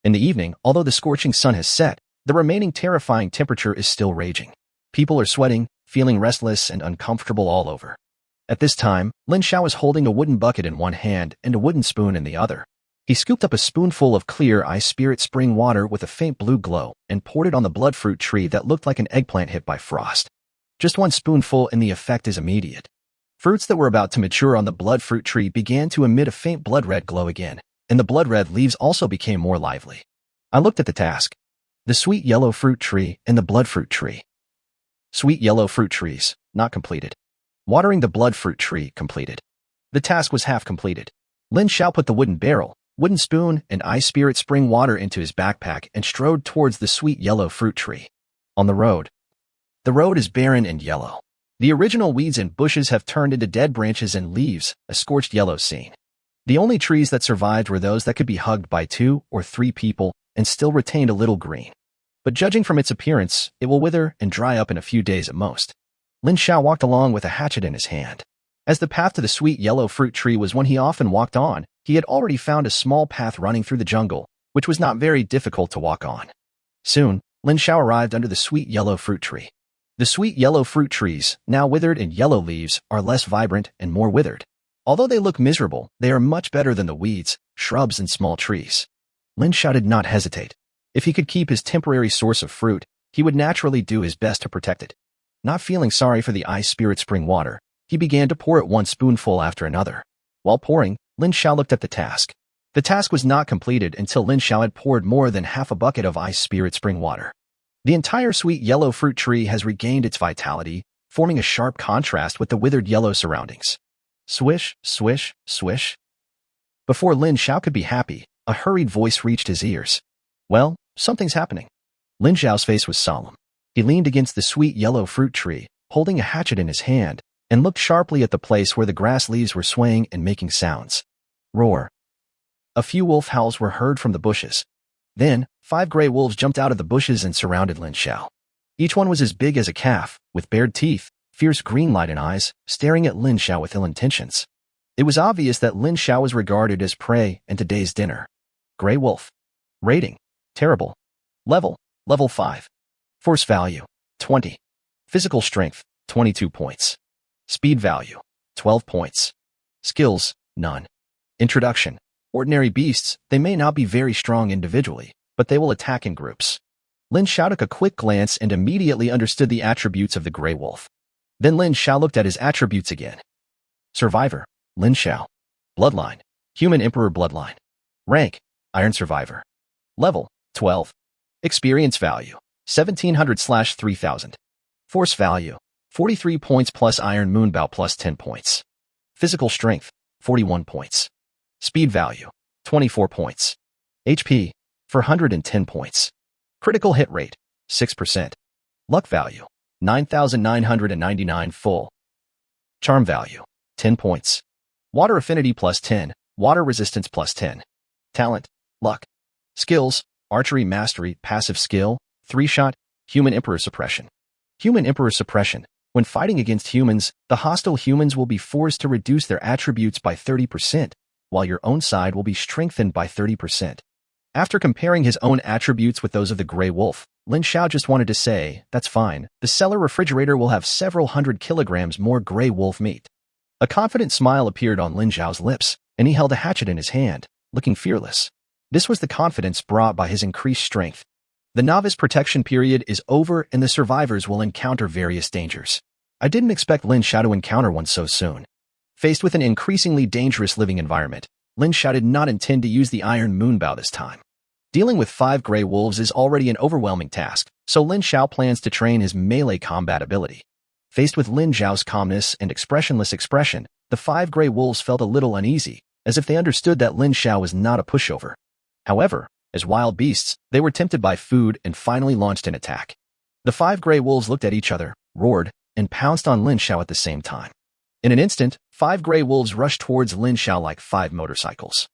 [SPEAKER 1] In the evening, although the scorching sun has set, the remaining terrifying temperature is still raging. People are sweating, feeling restless and uncomfortable all over. At this time, Lin Xiao was holding a wooden bucket in one hand and a wooden spoon in the other. He scooped up a spoonful of clear Ice Spirit Spring water with a faint blue glow and poured it on the blood fruit tree that looked like an eggplant hit by frost. Just one spoonful and the effect is immediate. Fruits that were about to mature on the blood fruit tree began to emit a faint blood red glow again, and the blood red leaves also became more lively. I looked at the task. The sweet yellow fruit tree and the blood fruit tree. Sweet yellow fruit trees, not completed. Watering the blood fruit tree, completed. The task was half completed. Lin Xiao put the wooden barrel, wooden spoon, and Ice Spirit Spring water into his backpack and strode towards the sweet yellow fruit tree. On the road. The road is barren and yellow. The original weeds and bushes have turned into dead branches and leaves, a scorched yellow scene. The only trees that survived were those that could be hugged by 2 or 3 people and still retained a little green. But judging from its appearance, it will wither and dry up in a few days at most. Lin Xiao walked along with a hatchet in his hand. As the path to the sweet yellow fruit tree was one he often walked on, he had already found a small path running through the jungle, which was not very difficult to walk on. Soon, Lin Xiao arrived under the sweet yellow fruit tree. The sweet yellow fruit trees, now withered and yellow leaves, are less vibrant and more withered. Although they look miserable, they are much better than the weeds, shrubs, and small trees. Lin Xiao did not hesitate. If he could keep his temporary source of fruit, he would naturally do his best to protect it. Not feeling sorry for the ice spirit spring water, he began to pour it one spoonful after another. While pouring, Lin Xiao looked at the task. The task was not completed until Lin Xiao had poured more than half a bucket of ice spirit spring water. The entire sweet yellow fruit tree has regained its vitality, forming a sharp contrast with the withered yellow surroundings. Swish, swish, swish. Before Lin Xiao could be happy, a hurried voice reached his ears. Well, something's happening. Lin Xiao's face was solemn. He leaned against the sweet yellow fruit tree, holding a hatchet in his hand, and looked sharply at the place where the grass leaves were swaying and making sounds. Roar. A few wolf howls were heard from the bushes. Then, 5 gray wolves jumped out of the bushes and surrounded Lin Xiao. Each one was as big as a calf, with bared teeth, fierce green light in eyes, staring at Lin Xiao with ill intentions. It was obvious that Lin Xiao was regarded as prey in today's dinner. Gray wolf. Rating: terrible. Level: level 5. Force value: 20. Physical strength: 22 points. Speed value: 12 points. Skills: none. Introduction: ordinary beasts, they may not be very strong individually, but they will attack in groups. Lin Xiao took a quick glance and immediately understood the attributes of the gray wolf. Then Lin Xiao looked at his attributes again. Survivor: Lin Xiao. Bloodline: Human Emperor bloodline. Rank: Iron Survivor. Level: 12. Experience value: 1700/3000. Force value: 43 points plus Iron Moonbow plus 10 points. Physical strength: 41 points. Speed value: 24 points. HP: 410 points. Critical hit rate: 6%. Luck value: 9,999 full. Charm value: 10 points. Water affinity plus 10, water resistance plus 10. Talent: luck. Skills: archery mastery, passive skill, 3-shot, human emperor suppression. Human emperor suppression: when fighting against humans, the hostile humans will be forced to reduce their attributes by 30%, while your own side will be strengthened by 30%. After comparing his own attributes with those of the gray wolf, Lin Xiao just wanted to say, that's fine, the cellar refrigerator will have several hundred kilograms more gray wolf meat. A confident smile appeared on Lin Xiao's lips, and he held a hatchet in his hand, looking fearless. This was the confidence brought by his increased strength. The novice protection period is over and the survivors will encounter various dangers. I didn't expect Lin Xiao to encounter one so soon. Faced with an increasingly dangerous living environment, Lin Xiao did not intend to use the Iron Moonbow this time. Dealing with 5 gray wolves is already an overwhelming task, so Lin Xiao plans to train his melee combat ability. Faced with Lin Xiao's calmness and expressionless expression, the 5 gray wolves felt a little uneasy, as if they understood that Lin Xiao was not a pushover. However, as wild beasts, they were tempted by food and finally launched an attack. The 5 gray wolves looked at each other, roared, and pounced on Lin Xiao at the same time. In an instant, 5 gray wolves rushed towards Lin Xiao like 5 motorcycles.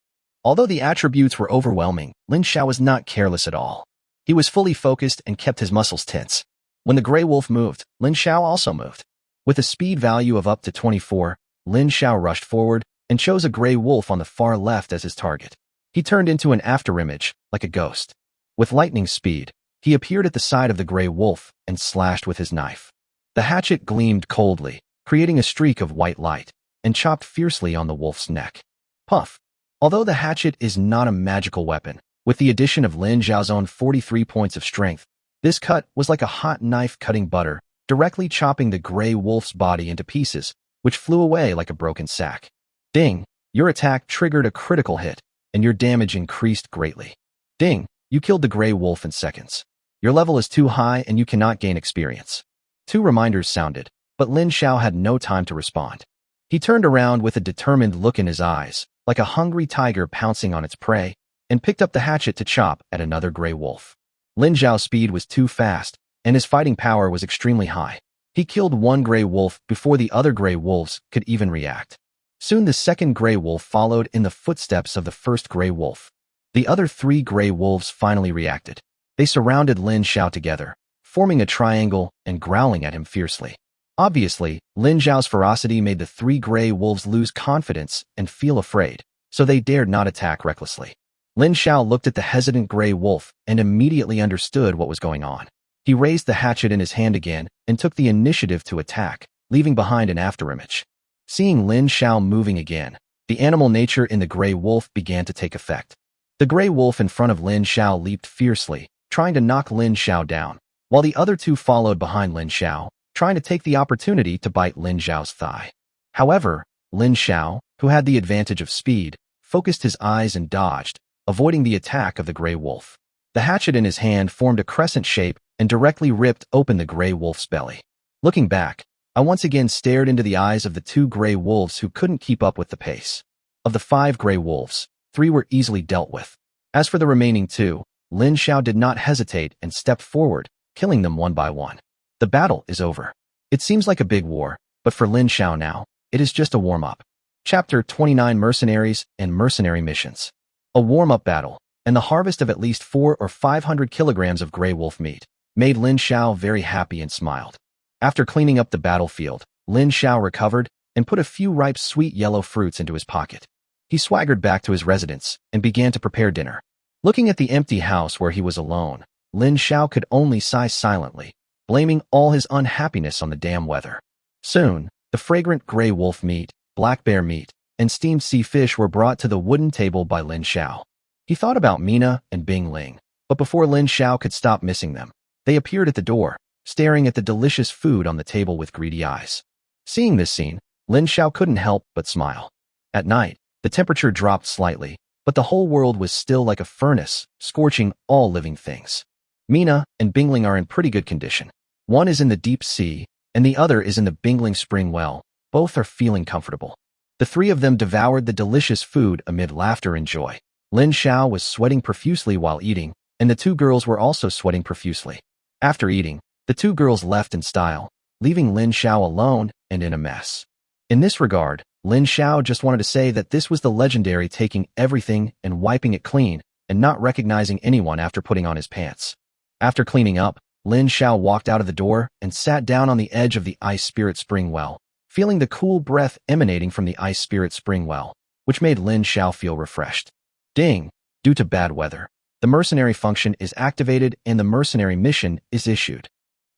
[SPEAKER 1] Although the attributes were overwhelming, Lin Xiao was not careless at all. He was fully focused and kept his muscles tense. When the gray wolf moved, Lin Xiao also moved. With a speed value of up to 24, Lin Xiao rushed forward and chose a gray wolf on the far left as his target. He turned into an afterimage, like a ghost. With lightning speed, he appeared at the side of the gray wolf and slashed with his knife. The hatchet gleamed coldly, creating a streak of white light, and chopped fiercely on the wolf's neck. Puff. Although the hatchet is not a magical weapon, with the addition of Lin Xiao's own 43 points of strength, this cut was like a hot knife cutting butter, directly chopping the gray wolf's body into pieces, which flew away like a broken sack. Ding! Your attack triggered a critical hit, and your damage increased greatly. Ding! You killed the gray wolf in seconds. Your level is too high and you cannot gain experience. 2 reminders sounded, but Lin Xiao had no time to respond. He turned around with a determined look in his eyes, like a hungry tiger pouncing on its prey, and picked up the hatchet to chop at another gray wolf. Lin Xiao's speed was too fast, and his fighting power was extremely high. He killed 1 gray wolf before the other gray wolves could even react. Soon the second gray wolf followed in the footsteps of the first gray wolf. The other 3 gray wolves finally reacted. They surrounded Lin Xiao together, forming a triangle and growling at him fiercely. Obviously, Lin Xiao's ferocity made the 3 gray wolves lose confidence and feel afraid, so they dared not attack recklessly. Lin Xiao looked at the hesitant gray wolf and immediately understood what was going on. He raised the hatchet in his hand again and took the initiative to attack, leaving behind an afterimage. Seeing Lin Xiao moving again, the animal nature in the gray wolf began to take effect. The gray wolf in front of Lin Xiao leaped fiercely, trying to knock Lin Xiao down, while the other two followed behind Lin Xiao, trying to take the opportunity to bite Lin Xiao's thigh. However, Lin Xiao, who had the advantage of speed, focused his eyes and dodged, avoiding the attack of the gray wolf. The hatchet in his hand formed a crescent shape and directly ripped open the gray wolf's belly. Looking back, I once again stared into the eyes of the two gray wolves who couldn't keep up with the pace. Of the 5 gray wolves, 3 were easily dealt with. As for the remaining 2, Lin Xiao did not hesitate and stepped forward, killing them one by one. The battle is over. It seems like a big war, but for Lin Xiao now, it is just a warm-up. Chapter 29 Mercenaries and Mercenary Missions. A warm-up battle, and the harvest of at least 400 or 500 kilograms of gray wolf meat, made Lin Xiao very happy and smiled. After cleaning up the battlefield, Lin Xiao recovered and put a few ripe sweet yellow fruits into his pocket. He swaggered back to his residence and began to prepare dinner. Looking at the empty house where he was alone, Lin Xiao could only sigh silently, blaming all his unhappiness on the damn weather. Soon, the fragrant gray wolf meat, black bear meat, and steamed sea fish were brought to the wooden table by Lin Xiao. He thought about Mina and Bing Ling, but before Lin Xiao could stop missing them, they appeared at the door, staring at the delicious food on the table with greedy eyes. Seeing this scene, Lin Xiao couldn't help but smile. At night, the temperature dropped slightly, but the whole world was still like a furnace, scorching all living things. Mina and Bingling are in pretty good condition. One is in the deep sea, and the other is in the Bingling spring well. Both are feeling comfortable. The 3 of them devoured the delicious food amid laughter and joy. Lin Xiao was sweating profusely while eating, and the 2 girls were also sweating profusely. After eating, the 2 girls left in style, leaving Lin Xiao alone and in a mess. In this regard, Lin Xiao just wanted to say that this was the legendary taking everything and wiping it clean and not recognizing anyone after putting on his pants. After cleaning up, Lin Xiao walked out of the door and sat down on the edge of the ice spirit spring well, feeling the cool breath emanating from the ice spirit spring well, which made Lin Xiao feel refreshed. Ding! Due to bad weather, the mercenary function is activated and the mercenary mission is issued.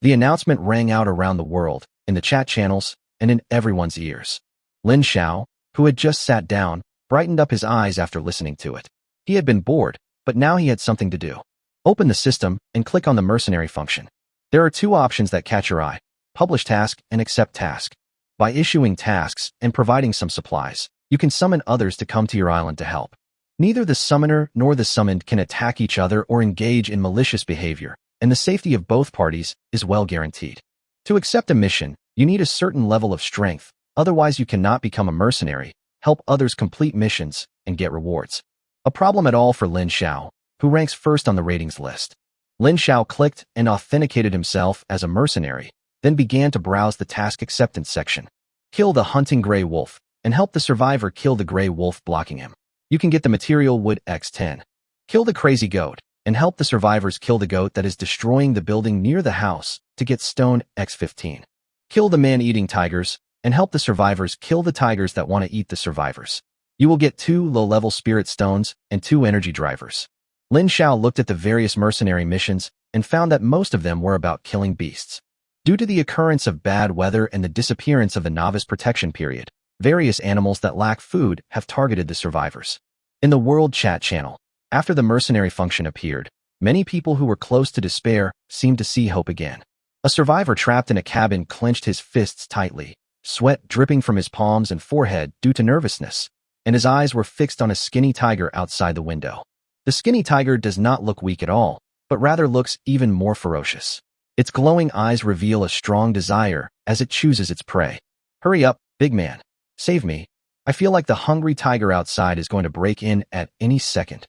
[SPEAKER 1] The announcement rang out around the world, in the chat channels, and in everyone's ears. Lin Xiao, who had just sat down, brightened up his eyes after listening to it. He had been bored, but now he had something to do. Open the system and click on the mercenary function. There are 2 options that catch your eye: publish task and accept task. By issuing tasks and providing some supplies, you can summon others to come to your island to help. Neither the summoner nor the summoned can attack each other or engage in malicious behavior, and the safety of both parties is well guaranteed. To accept a mission, you need a certain level of strength, otherwise you cannot become a mercenary, help others complete missions, and get rewards. A problem at all for Lin Xiao, who ranks first on the ratings list. Lin Xiao clicked and authenticated himself as a mercenary, then began to browse the task acceptance section. Kill the hunting gray wolf, and help the survivor kill the gray wolf blocking him. You can get the material wood x10. Kill the crazy goat, and help the survivors kill the goat that is destroying the building near the house to get stone x15. Kill the man-eating tigers, and help the survivors kill the tigers that want to eat the survivors. You will get 2 low-level spirit stones and 2 energy drivers. Lin Xiao looked at the various mercenary missions and found that most of them were about killing beasts. Due to the occurrence of bad weather and the disappearance of the novice protection period, various animals that lack food have targeted the survivors. In the world chat channel, after the mercenary function appeared, many people who were close to despair seemed to see hope again. A survivor trapped in a cabin clenched his fists tightly, sweat dripping from his palms and forehead due to nervousness, and his eyes were fixed on a skinny tiger outside the window. The skinny tiger does not look weak at all, but rather looks even more ferocious. Its glowing eyes reveal a strong desire as it chooses its prey. Hurry up, big man. Save me. I feel like the hungry tiger outside is going to break in at any second.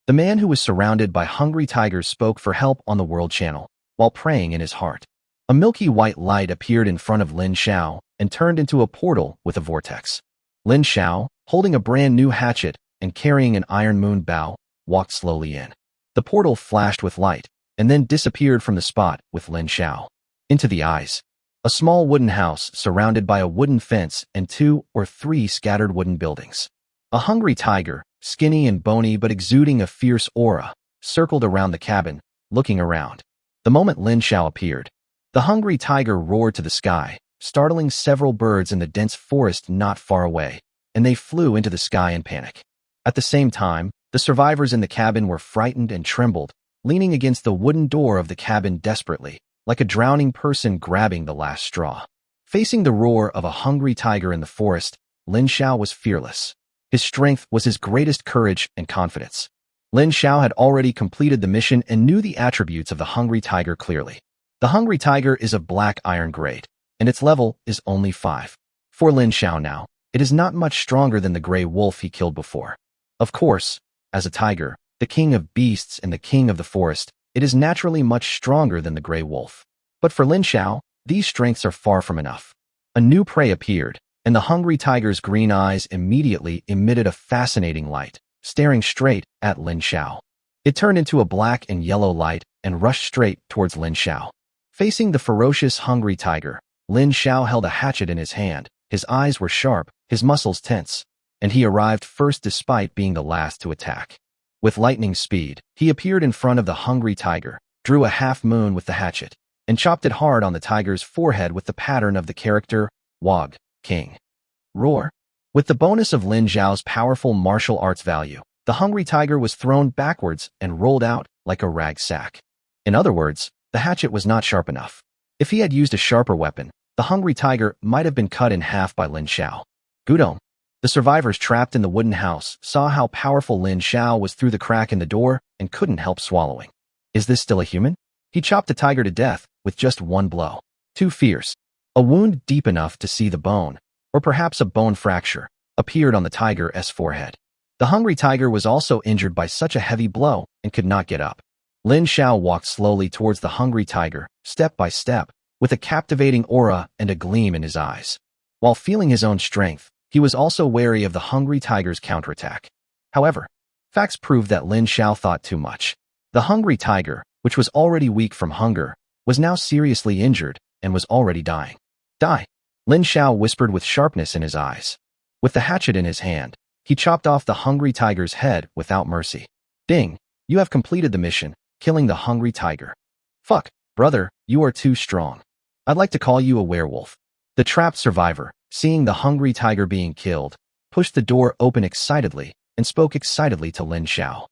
[SPEAKER 1] The man who was surrounded by hungry tigers spoke for help on the world channel, while praying in his heart. A milky white light appeared in front of Lin Xiao and turned into a portal with a vortex. Lin Xiao, holding a brand new hatchet and carrying an iron moon bow, walked slowly in. The portal flashed with light and then disappeared from the spot with Lin Xiao. Into the eyes. A small wooden house surrounded by a wooden fence and 2 or 3 scattered wooden buildings. A hungry tiger, skinny and bony but exuding a fierce aura, circled around the cabin, looking around. The moment Lin Xiao appeared, the hungry tiger roared to the sky, startling several birds in the dense forest not far away, and they flew into the sky in panic. At the same time, the survivors in the cabin were frightened and trembled, leaning against the wooden door of the cabin desperately, like a drowning person grabbing the last straw. Facing the roar of a hungry tiger in the forest, Lin Xiao was fearless. His strength was his greatest courage and confidence. Lin Xiao had already completed the mission and knew the attributes of the hungry tiger clearly. The hungry tiger is of black iron grade, and its level is only 5. For Lin Xiao now, it is not much stronger than the gray wolf he killed before. Of course, as a tiger, the king of beasts and the king of the forest, it is naturally much stronger than the gray wolf. But for Lin Xiao, these strengths are far from enough. A new prey appeared, and the hungry tiger's green eyes immediately emitted a fascinating light, staring straight at Lin Xiao. It turned into a black and yellow light and rushed straight towards Lin Xiao. Facing the ferocious hungry tiger, Lin Xiao held a hatchet in his hand. His eyes were sharp, his muscles tense, and he arrived first despite being the last to attack. With lightning speed, he appeared in front of the hungry tiger, drew a half moon with the hatchet, and chopped it hard on the tiger's forehead with the pattern of the character Wog, King. Roar. With the bonus of Lin Xiao's powerful martial arts value, the hungry tiger was thrown backwards and rolled out like a rag sack. In other words, the hatchet was not sharp enough. If he had used a sharper weapon, the hungry tiger might have been cut in half by Lin Xiao. Gudong. The survivors trapped in the wooden house saw how powerful Lin Xiao was through the crack in the door and couldn't help swallowing. Is this still a human? He chopped the tiger to death with just one blow. Too fierce. A wound deep enough to see the bone, or perhaps a bone fracture, appeared on the tiger's forehead. The hungry tiger was also injured by such a heavy blow and could not get up. Lin Xiao walked slowly towards the hungry tiger, step by step, with a captivating aura and a gleam in his eyes. While feeling his own strength, he was also wary of the hungry tiger's counterattack. However, facts proved that Lin Xiao thought too much. The hungry tiger, which was already weak from hunger, was now seriously injured and was already dying. Die! Lin Xiao whispered with sharpness in his eyes. With the hatchet in his hand, he chopped off the hungry tiger's head without mercy. Ding! You have completed the mission, killing the hungry tiger. Fuck, brother, you are too strong. I'd like to call you a werewolf. The trapped survivor, seeing the hungry tiger being killed, pushed the door open excitedly and spoke excitedly to Lin Xiao.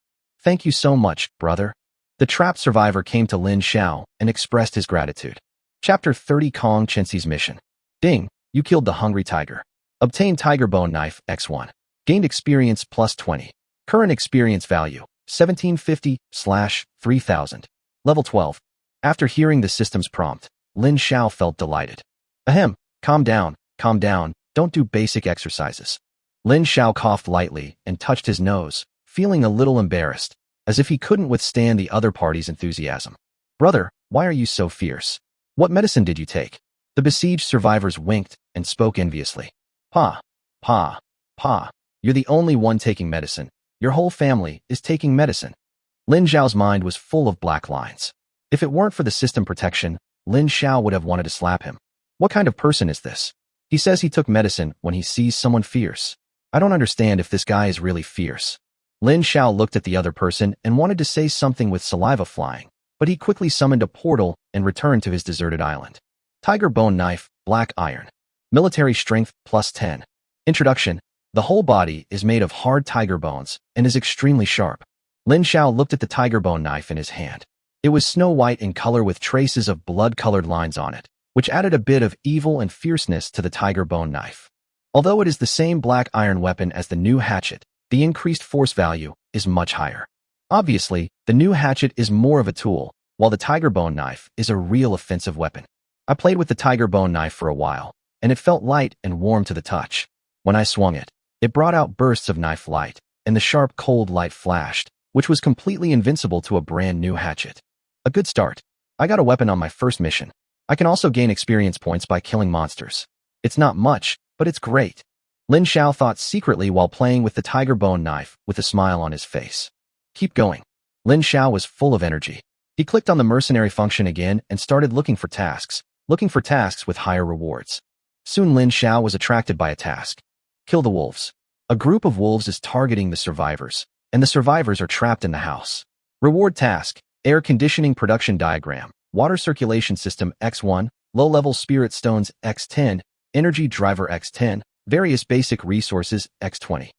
[SPEAKER 1] Thank you so much, brother. The trapped survivor came to Lin Xiao and expressed his gratitude. Chapter 30 Kong Chenxi's Mission. Ding, you killed the hungry tiger. Obtained tiger bone knife, X1. Gained experience plus 20. Current experience value, 1750/3000. Level 12. After hearing the system's prompt, Lin Xiao felt delighted. Ahem, calm down, don't do basic exercises. Lin Xiao coughed lightly and touched his nose, feeling a little embarrassed, as if he couldn't withstand the other party's enthusiasm. Brother, why are you so fierce? What medicine did you take? The besieged survivors winked and spoke enviously. Pa, you're the only one taking medicine. Your whole family is taking medicine. Lin Xiao's mind was full of black lines. If it weren't for the system protection, Lin Xiao would have wanted to slap him. What kind of person is this? He says he took medicine when he sees someone fierce. I don't understand if this guy is really fierce. Lin Xiao looked at the other person and wanted to say something with saliva flying, but he quickly summoned a portal and returned to his deserted island. Tiger bone knife, black iron. Military strength plus 10. Introduction. The whole body is made of hard tiger bones and is extremely sharp. Lin Xiao looked at the tiger bone knife in his hand. It was snow white in color with traces of blood-colored lines on it, which added a bit of evil and fierceness to the tiger bone knife. Although it is the same black iron weapon as the new hatchet, the increased force value is much higher. Obviously, the new hatchet is more of a tool, while the tiger bone knife is a real offensive weapon. I played with the tiger bone knife for a while, and it felt light and warm to the touch. When I swung it, it brought out bursts of knife light, and the sharp cold light flashed, which was completely invincible to a brand new hatchet. A good start. I got a weapon on my first mission. I can also gain experience points by killing monsters. It's not much, but it's great. Lin Xiao thought secretly while playing with the tiger bone knife with a smile on his face. Keep going. Lin Xiao was full of energy. He clicked on the mercenary function again and started looking for tasks with higher rewards. Soon Lin Xiao was attracted by a task. Kill the wolves. A group of wolves is targeting the survivors, and the survivors are trapped in the house. Reward task: air conditioning production diagram, water circulation system X1, low-level spirit stones X10, energy driver X10, various basic resources X20.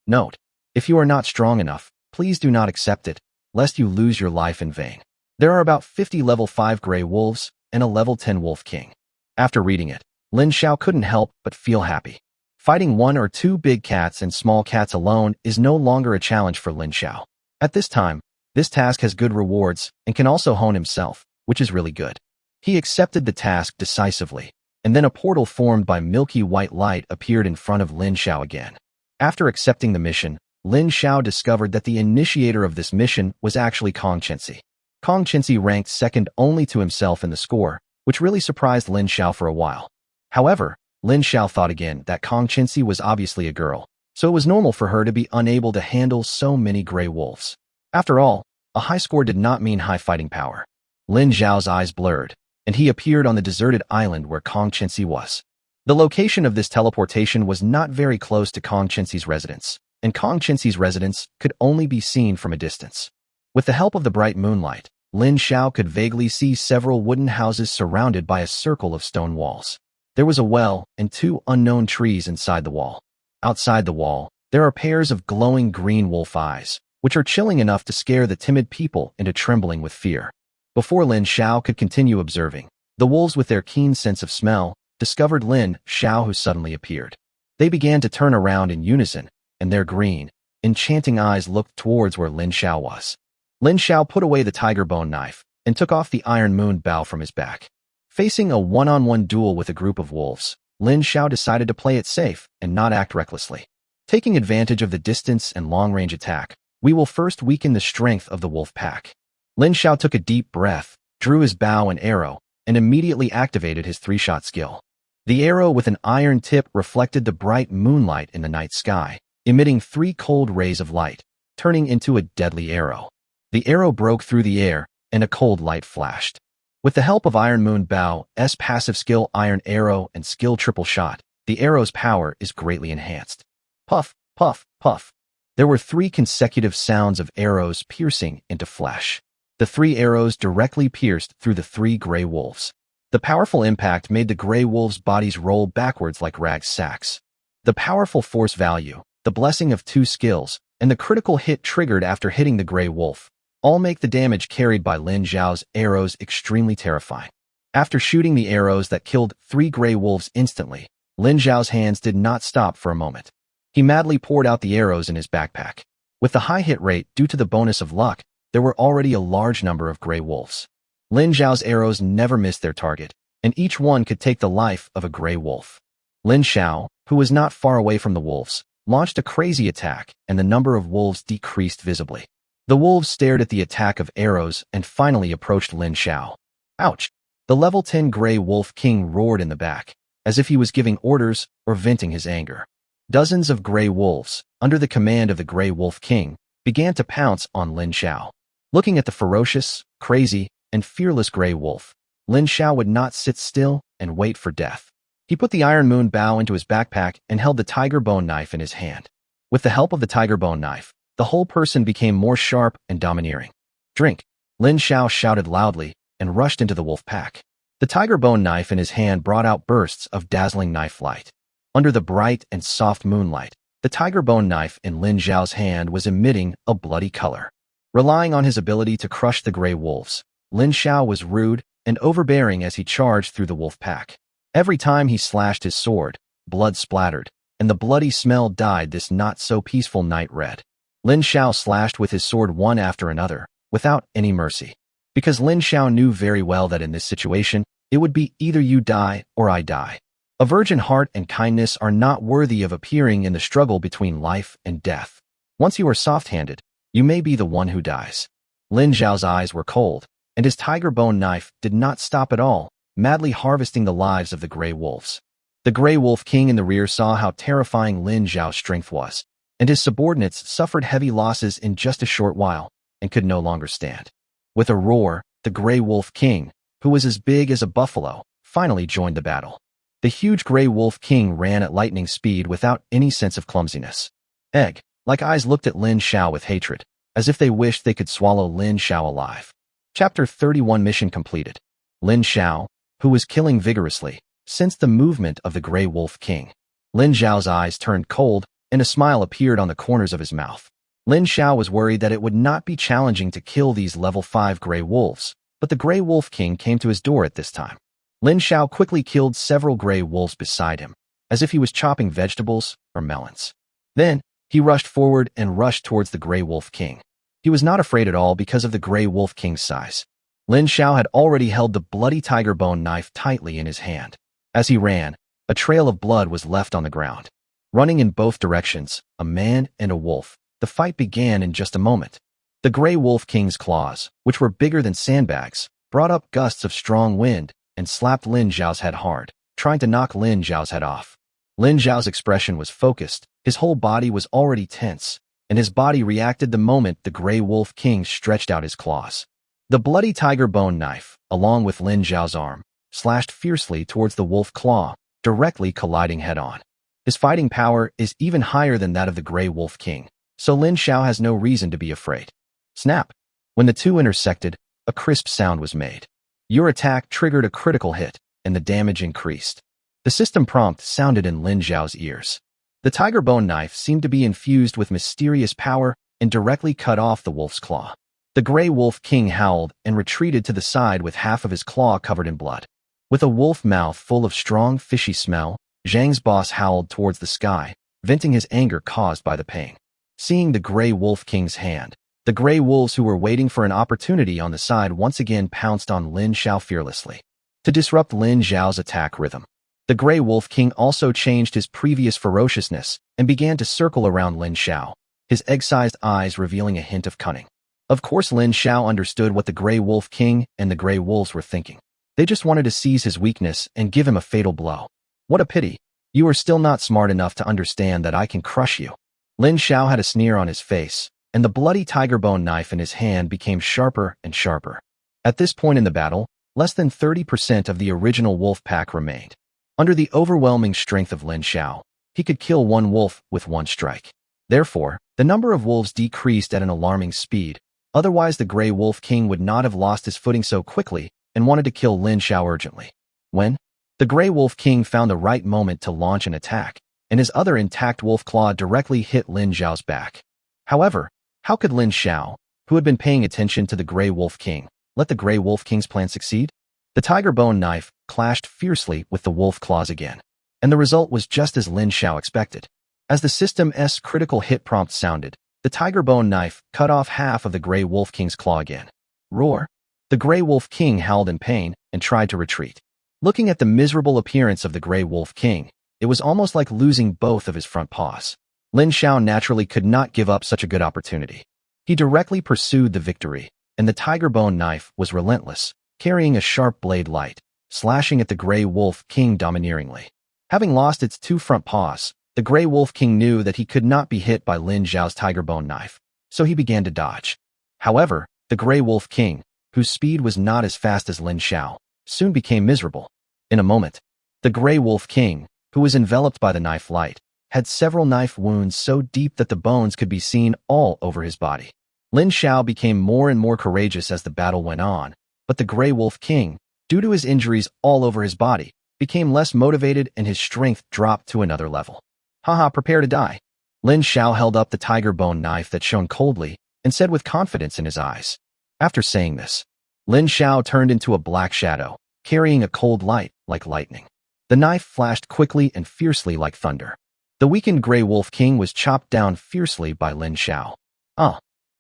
[SPEAKER 1] Note: if you are not strong enough, please do not accept it, lest you lose your life in vain. There are about 50 level 5 gray wolves and a level 10 wolf king. After reading it, Lin Xiao couldn't help but feel happy. Fighting one or two big cats and small cats alone is no longer a challenge for Lin Xiao. At this time, this task has good rewards and can also hone himself, which is really good. He accepted the task decisively, and then a portal formed by milky white light appeared in front of Lin Xiao again. After accepting the mission, Lin Xiao discovered that the initiator of this mission was actually Kong Chenxi. Kong Chenxi ranked second only to himself in the score, which really surprised Lin Xiao for a while. However, Lin Xiao thought again that Kong Chenxi was obviously a girl, so it was normal for her to be unable to handle so many gray wolves. After all, a high score did not mean high fighting power. Lin Xiao's eyes blurred, and he appeared on the deserted island where Kong Chenxi was. The location of this teleportation was not very close to Kong Chenxi's residence, and Kong Chenxi's residence could only be seen from a distance. With the help of the bright moonlight, Lin Xiao could vaguely see several wooden houses surrounded by a circle of stone walls. There was a well and two unknown trees inside the wall. Outside the wall, there are pairs of glowing green wolf eyes, which are chilling enough to scare the timid people into trembling with fear. Before Lin Xiao could continue observing, the wolves with their keen sense of smell discovered Lin Xiao, who suddenly appeared. They began to turn around in unison, and their green, enchanting eyes looked towards where Lin Xiao was. Lin Xiao put away the tiger bone knife and took off the iron moon bow from his back. Facing a one-on-one duel with a group of wolves, Lin Xiao decided to play it safe and not act recklessly. Taking advantage of the distance and long-range attack, we will first weaken the strength of the wolf pack. Lin Xiao took a deep breath, drew his bow and arrow, and immediately activated his three-shot skill. The arrow with an iron tip reflected the bright moonlight in the night sky, emitting 3 cold rays of light, turning into a deadly arrow. The arrow broke through the air, and a cold light flashed. With the help of Iron Moon Bow's passive skill Iron Arrow and skill Triple Shot, the arrow's power is greatly enhanced. Puff, puff, puff. There were 3 consecutive sounds of arrows piercing into flesh. The 3 arrows directly pierced through the 3 gray wolves. The powerful impact made the gray wolves' bodies roll backwards like rag sacks. The powerful force value, the blessing of 2 skills, and the critical hit triggered after hitting the gray wolf all make the damage carried by Lin Xiao's arrows extremely terrifying. After shooting the arrows that killed 3 gray wolves instantly, Lin Xiao's hands did not stop for a moment. He madly poured out the arrows in his backpack. With the high hit rate due to the bonus of luck, there were already a large number of gray wolves. Lin Xiao's arrows never missed their target, and each one could take the life of a gray wolf. Lin Xiao, who was not far away from the wolves, launched a crazy attack, and the number of wolves decreased visibly. The wolves stared at the attack of arrows and finally approached Lin Xiao. Ouch! The level 10 gray wolf king roared in the back, as if he was giving orders or venting his anger. Dozens of gray wolves, under the command of the gray wolf king, began to pounce on Lin Xiao. Looking at the ferocious, crazy, and fearless gray wolf, Lin Xiao would not sit still and wait for death. He put the Iron Moon bow into his backpack and held the tiger bone knife in his hand. With the help of the tiger bone knife, the whole person became more sharp and domineering. Drink! Lin Xiao shouted loudly and rushed into the wolf pack. The tiger bone knife in his hand brought out bursts of dazzling knife light. Under the bright and soft moonlight, the tiger bone knife in Lin Xiao's hand was emitting a bloody color. Relying on his ability to crush the gray wolves, Lin Xiao was rude and overbearing as he charged through the wolf pack. Every time he slashed his sword, blood splattered, and the bloody smell dyed this not-so-peaceful night red. Lin Xiao slashed with his sword one after another, without any mercy. Because Lin Xiao knew very well that in this situation, it would be either you die or I die. A virgin heart and kindness are not worthy of appearing in the struggle between life and death. Once you are soft-handed, you may be the one who dies. Lin Xiao's eyes were cold, and his tiger bone knife did not stop at all, madly harvesting the lives of the gray wolves. The gray wolf king in the rear saw how terrifying Lin Xiao's strength was, and his subordinates suffered heavy losses in just a short while and could no longer stand. With a roar, the gray wolf king, who was as big as a buffalo, finally joined the battle. The huge gray wolf king ran at lightning speed without any sense of clumsiness. egg-like eyes looked at Lin Xiao with hatred, as if they wished they could swallow Lin Xiao alive. Chapter 31 Mission completed. Lin Xiao, who was killing vigorously, sensed the movement of the Grey Wolf King. Lin Xiao's eyes turned cold, and a smile appeared on the corners of his mouth. Lin Xiao was worried that it would not be challenging to kill these level 5 Grey Wolves, but the Grey Wolf King came to his door at this time. Lin Xiao quickly killed several Grey Wolves beside him, as if he was chopping vegetables or melons. Then, he rushed forward and rushed towards the Grey Wolf King. He was not afraid at all because of the Grey Wolf King's size. Lin Xiao had already held the bloody tiger bone knife tightly in his hand. As he ran, a trail of blood was left on the ground. Running in both directions, a man and a wolf, the fight began in just a moment. The Grey Wolf King's claws, which were bigger than sandbags, brought up gusts of strong wind and slapped Lin Xiao's head hard, trying to knock Lin Xiao's head off. Lin Xiao's expression was focused, his whole body was already tense, and his body reacted the moment the Grey Wolf King stretched out his claws. The bloody tiger bone knife, along with Lin Xiao's arm, slashed fiercely towards the wolf claw, directly colliding head-on. His fighting power is even higher than that of the Grey Wolf King, so Lin Xiao has no reason to be afraid. Snap! When the two intersected, a crisp sound was made. Your attack triggered a critical hit, and the damage increased. The system prompt sounded in Lin Xiao's ears. The tiger bone knife seemed to be infused with mysterious power and directly cut off the wolf's claw. The Grey Wolf King howled and retreated to the side with half of his claw covered in blood. With a wolf mouth full of strong fishy smell, Zhang's boss howled towards the sky, venting his anger caused by the pain. Seeing the Grey Wolf King's hand, the Grey Wolves who were waiting for an opportunity on the side once again pounced on Lin Xiao fearlessly. To disrupt Lin Xiao's attack rhythm, the Grey Wolf King also changed his previous ferociousness and began to circle around Lin Xiao, his egg-sized eyes revealing a hint of cunning. Of course, Lin Xiao understood what the Grey Wolf King and the Grey Wolves were thinking. They just wanted to seize his weakness and give him a fatal blow. What a pity. You are still not smart enough to understand that I can crush you. Lin Xiao had a sneer on his face, and the bloody tiger bone knife in his hand became sharper and sharper. At this point in the battle, less than 30% of the original wolf pack remained. Under the overwhelming strength of Lin Xiao, he could kill one wolf with one strike. Therefore, the number of wolves decreased at an alarming speed. Otherwise, the Grey Wolf King would not have lost his footing so quickly and wanted to kill Lin Xiao urgently. When the Grey Wolf King found the right moment to launch an attack, and his other intact wolf claw directly hit Lin Xiao's back. However, how could Lin Xiao, who had been paying attention to the Grey Wolf King, let the Grey Wolf King's plan succeed? The tiger bone knife clashed fiercely with the wolf claws again, and the result was just as Lin Xiao expected. As the system's critical hit prompt sounded, the tiger bone knife cut off half of the Grey Wolf King's claw again. Roar! The Grey Wolf King howled in pain and tried to retreat. Looking at the miserable appearance of the Grey Wolf King, it was almost like losing both of his front paws. Lin Xiao naturally could not give up such a good opportunity. He directly pursued the victory, and the tiger bone knife was relentless, carrying a sharp blade light, slashing at the Grey Wolf King domineeringly. Having lost its two front paws, the Grey Wolf King knew that he could not be hit by Lin Xiao's tiger bone knife, so he began to dodge. However, the Grey Wolf King, whose speed was not as fast as Lin Xiao, soon became miserable. In a moment, the Grey Wolf King, who was enveloped by the knife light, had several knife wounds so deep that the bones could be seen all over his body. Lin Xiao became more and more courageous as the battle went on, but the Grey Wolf King, due to his injuries all over his body, became less motivated and his strength dropped to another level. Haha, prepare to die. Lin Xiao held up the tiger bone knife that shone coldly and said with confidence in his eyes. After saying this, Lin Xiao turned into a black shadow, carrying a cold light like lightning. The knife flashed quickly and fiercely like thunder. The weakened Grey Wolf King was chopped down fiercely by Lin Xiao.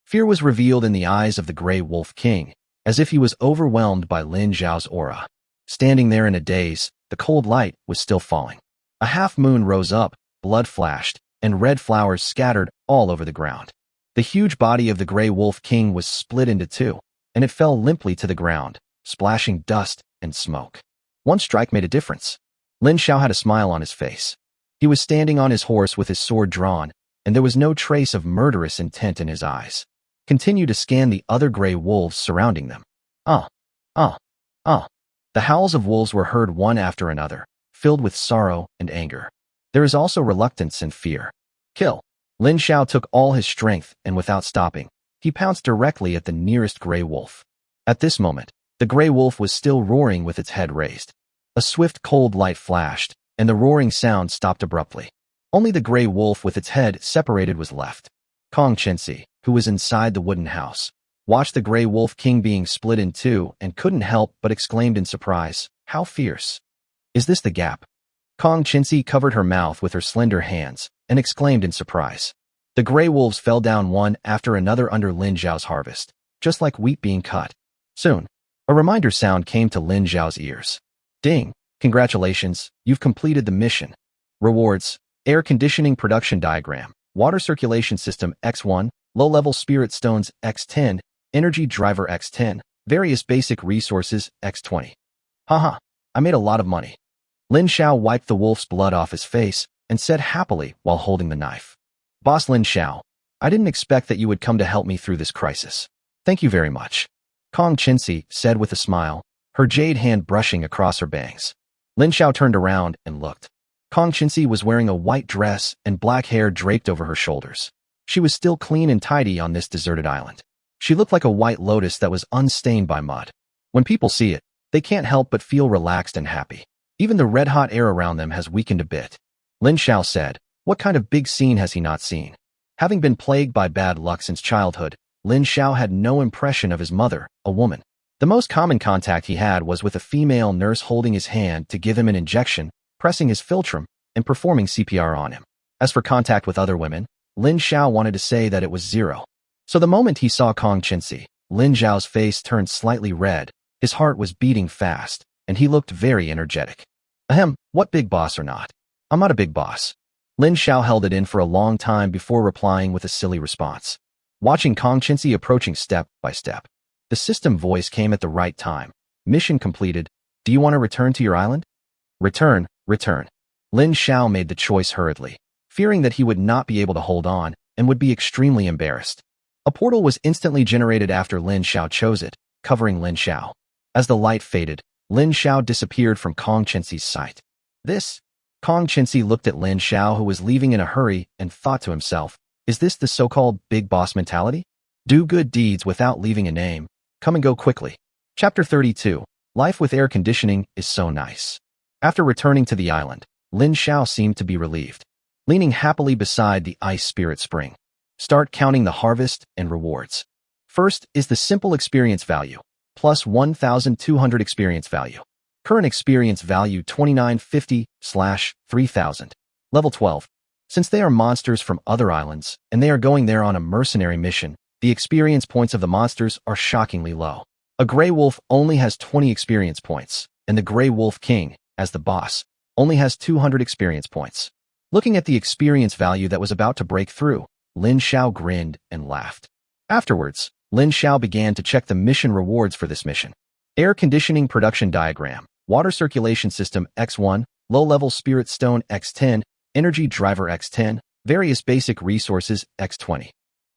[SPEAKER 1] Fear was revealed in the eyes of the Grey Wolf King, as if he was overwhelmed by Lin Xiao's aura. Standing there in a daze, the cold light was still falling. A half-moon rose up, blood flashed, and red flowers scattered all over the ground. The huge body of the Grey Wolf King was split into two, and it fell limply to the ground, splashing dust and smoke. One strike made a difference. Lin Xiao had a smile on his face. He was standing on his horse with his sword drawn, and there was no trace of murderous intent in his eyes. Continue to scan the other Grey Wolves surrounding them. The howls of wolves were heard one after another, filled with sorrow and anger. There is also reluctance and fear. Kill. Lin Xiao took all his strength and without stopping, he pounced directly at the nearest gray wolf. At this moment, the gray wolf was still roaring with its head raised. A swift cold light flashed, and the roaring sound stopped abruptly. Only the gray wolf with its head separated was left. Kong Chensi, who was inside the wooden house, watched the gray wolf king being split in two and couldn't help but exclaimed in surprise, "How fierce! Is this the gap?" Kong Chensi covered her mouth with her slender hands and exclaimed in surprise. The gray wolves fell down one after another under Lin Xiao's harvest, just like wheat being cut. Soon, a reminder sound came to Lin Xiao's ears. Ding! Congratulations, you've completed the mission. Rewards: Air Conditioning Production Diagram, Water Circulation System X1, Low-Level Spirit Stones X10, Energy Driver X10, Various Basic Resources X20. Haha, I made a lot of money. Lin Xiao wiped the wolf's blood off his face and said happily while holding the knife. Boss Lin Xiao, I didn't expect that you would come to help me through this crisis. Thank you very much. Kong Chensi said with a smile, her jade hand brushing across her bangs. Lin Xiao turned around and looked. Kong Chensi was wearing a white dress and black hair draped over her shoulders. She was still clean and tidy on this deserted island. She looked like a white lotus that was unstained by mud. When people see it, they can't help but feel relaxed and happy. Even the red-hot air around them has weakened a bit. Lin Xiao said, what kind of big scene has he not seen? Having been plagued by bad luck since childhood, Lin Xiao had no impression of his mother, a woman. The most common contact he had was with a female nurse holding his hand to give him an injection, pressing his philtrum, and performing CPR on him. As for contact with other women, Lin Xiao wanted to say that it was zero. So the moment he saw Kong Chensi, Lin Xiao's face turned slightly red, his heart was beating fast, and he looked very energetic. Ahem, what big boss or not? I'm not a big boss. Lin Xiao held it in for a long time before replying with a silly response. Watching Kong Chensi approaching step by step, the system voice came at the right time. Mission completed. Do you want to return to your island? Return. Lin Xiao made the choice hurriedly, fearing that he would not be able to hold on and would be extremely embarrassed. A portal was instantly generated after Lin Xiao chose it, covering Lin Xiao. As the light faded, Lin Xiao disappeared from Kong Chensi's sight. Kong Chensi looked at Lin Xiao, who was leaving in a hurry, and thought to himself, is this the so-called big boss mentality? Do good deeds without leaving a name. Come and go quickly. Chapter 32. Life with air conditioning is so nice. After returning to the island, Lin Xiao seemed to be relieved. Leaning happily beside the ice spirit spring, start counting the harvest and rewards. First is the simple experience value, plus 1,200 experience value. Current experience value 2950/3000. Level 12. Since they are monsters from other islands, and they are going there on a mercenary mission, the experience points of the monsters are shockingly low. A gray wolf only has 20 experience points, and the gray wolf king, as the boss, only has 200 experience points. Looking at the experience value that was about to break through, Lin Xiao grinned and laughed. Afterwards, Lin Xiao began to check the mission rewards for this mission. Air Conditioning Production Diagram, Water Circulation System X1, Low-Level Spirit Stone X10, Energy Driver X10, Various Basic Resources X20.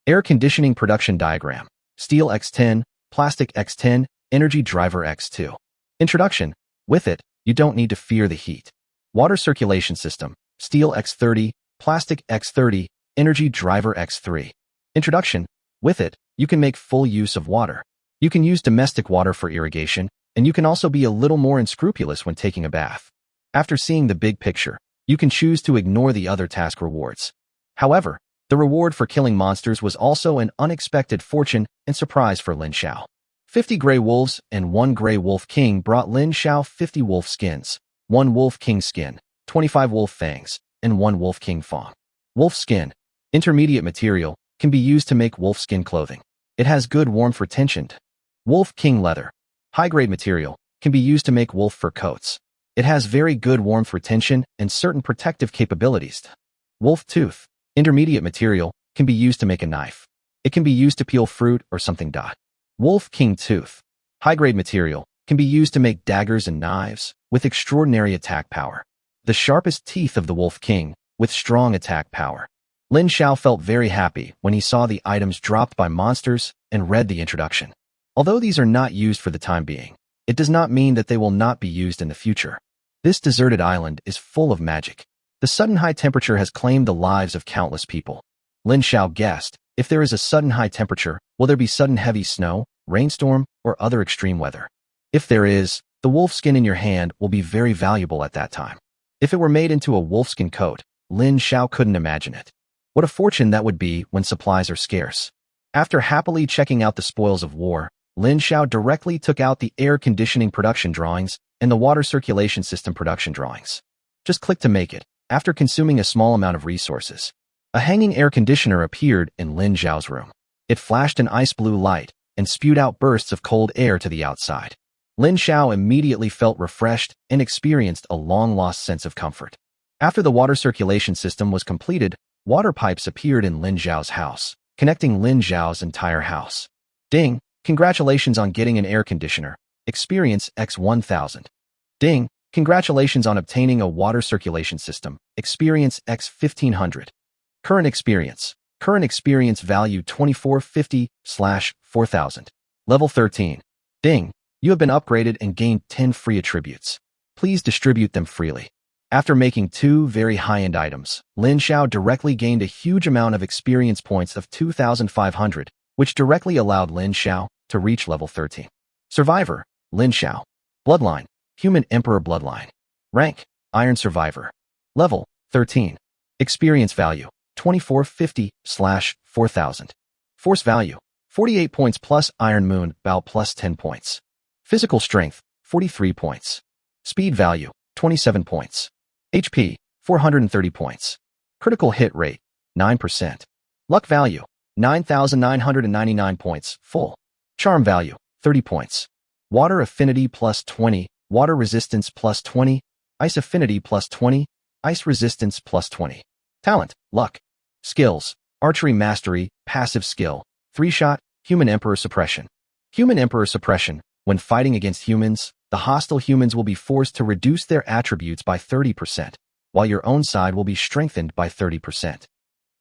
[SPEAKER 1] Air Conditioning Production Diagram, Steel X10, Plastic X10, Energy Driver X2. Introduction. With it, you don't need to fear the heat. Water Circulation System, Steel X30, Plastic X30, Energy Driver X3. Introduction. With it, you can make full use of water. You can use domestic water for irrigation, and you can also be a little more unscrupulous when taking a bath. After seeing the big picture, you can choose to ignore the other task rewards. However, the reward for killing monsters was also an unexpected fortune and surprise for Lin Xiao. 50 gray wolves and 1 gray wolf king brought Lin Xiao 50 wolf skins, 1 wolf king skin, 25 wolf fangs, and 1 wolf king fang. Wolf skin, intermediate material, can be used to make wolf skin clothing. It has good warmth retention. Wolf king leather, high-grade material, can be used to make wolf fur coats. It has very good warmth retention and certain protective capabilities. Wolf tooth, intermediate material, can be used to make a knife. It can be used to peel fruit or something. Wolf king tooth, high-grade material, can be used to make daggers and knives with extraordinary attack power. The sharpest teeth of the wolf king with strong attack power. Lin Xiao felt very happy when he saw the items dropped by monsters and read the introduction. Although these are not used for the time being, it does not mean that they will not be used in the future. This deserted island is full of magic. The sudden high temperature has claimed the lives of countless people. Lin Xiao guessed, if there is a sudden high temperature, will there be sudden heavy snow, rainstorm, or other extreme weather? If there is, the wolf skin in your hand will be very valuable at that time. If it were made into a wolfskin coat, Lin Xiao couldn't imagine it. What a fortune that would be when supplies are scarce. After happily checking out the spoils of war, Lin Xiao directly took out the air conditioning production drawings and the water circulation system production drawings. Just click to make it, after consuming a small amount of resources. A hanging air conditioner appeared in Lin Xiao's room. It flashed an ice blue light and spewed out bursts of cold air to the outside. Lin Xiao immediately felt refreshed and experienced a long-lost sense of comfort. After the water circulation system was completed, water pipes appeared in Lin Xiao's house, connecting Lin Xiao's entire house. Ding! Congratulations on getting an air conditioner. Experience X 1000. Ding! Congratulations on obtaining a water circulation system. Experience X 1500. Current experience. Current experience value 2450/4000. Level 13. Ding! You have been upgraded and gained 10 free attributes. Please distribute them freely. After making 2 very high-end items, Lin Xiao directly gained a huge amount of experience points of 2,500, which directly allowed Lin Xiao to reach level 13. Survivor, Lin Xiao. Bloodline, Human Emperor Bloodline. Rank, Iron Survivor. Level, 13. Experience value, 2450/4000. Force value, 48 points plus Iron Moon Bow plus 10 points. Physical strength, 43 points. Speed value, 27 points. HP, 430 points. Critical hit rate, 9%. Luck value, 9,999 points, full. Charm value, 30 points. Water affinity plus 20, water resistance plus 20, ice affinity plus 20, ice resistance plus 20. Talent, luck. Skills, archery mastery, passive skill, 3-shot, Human Emperor suppression. Human Emperor suppression, when fighting against humans, the hostile humans will be forced to reduce their attributes by 30%, while your own side will be strengthened by 30%.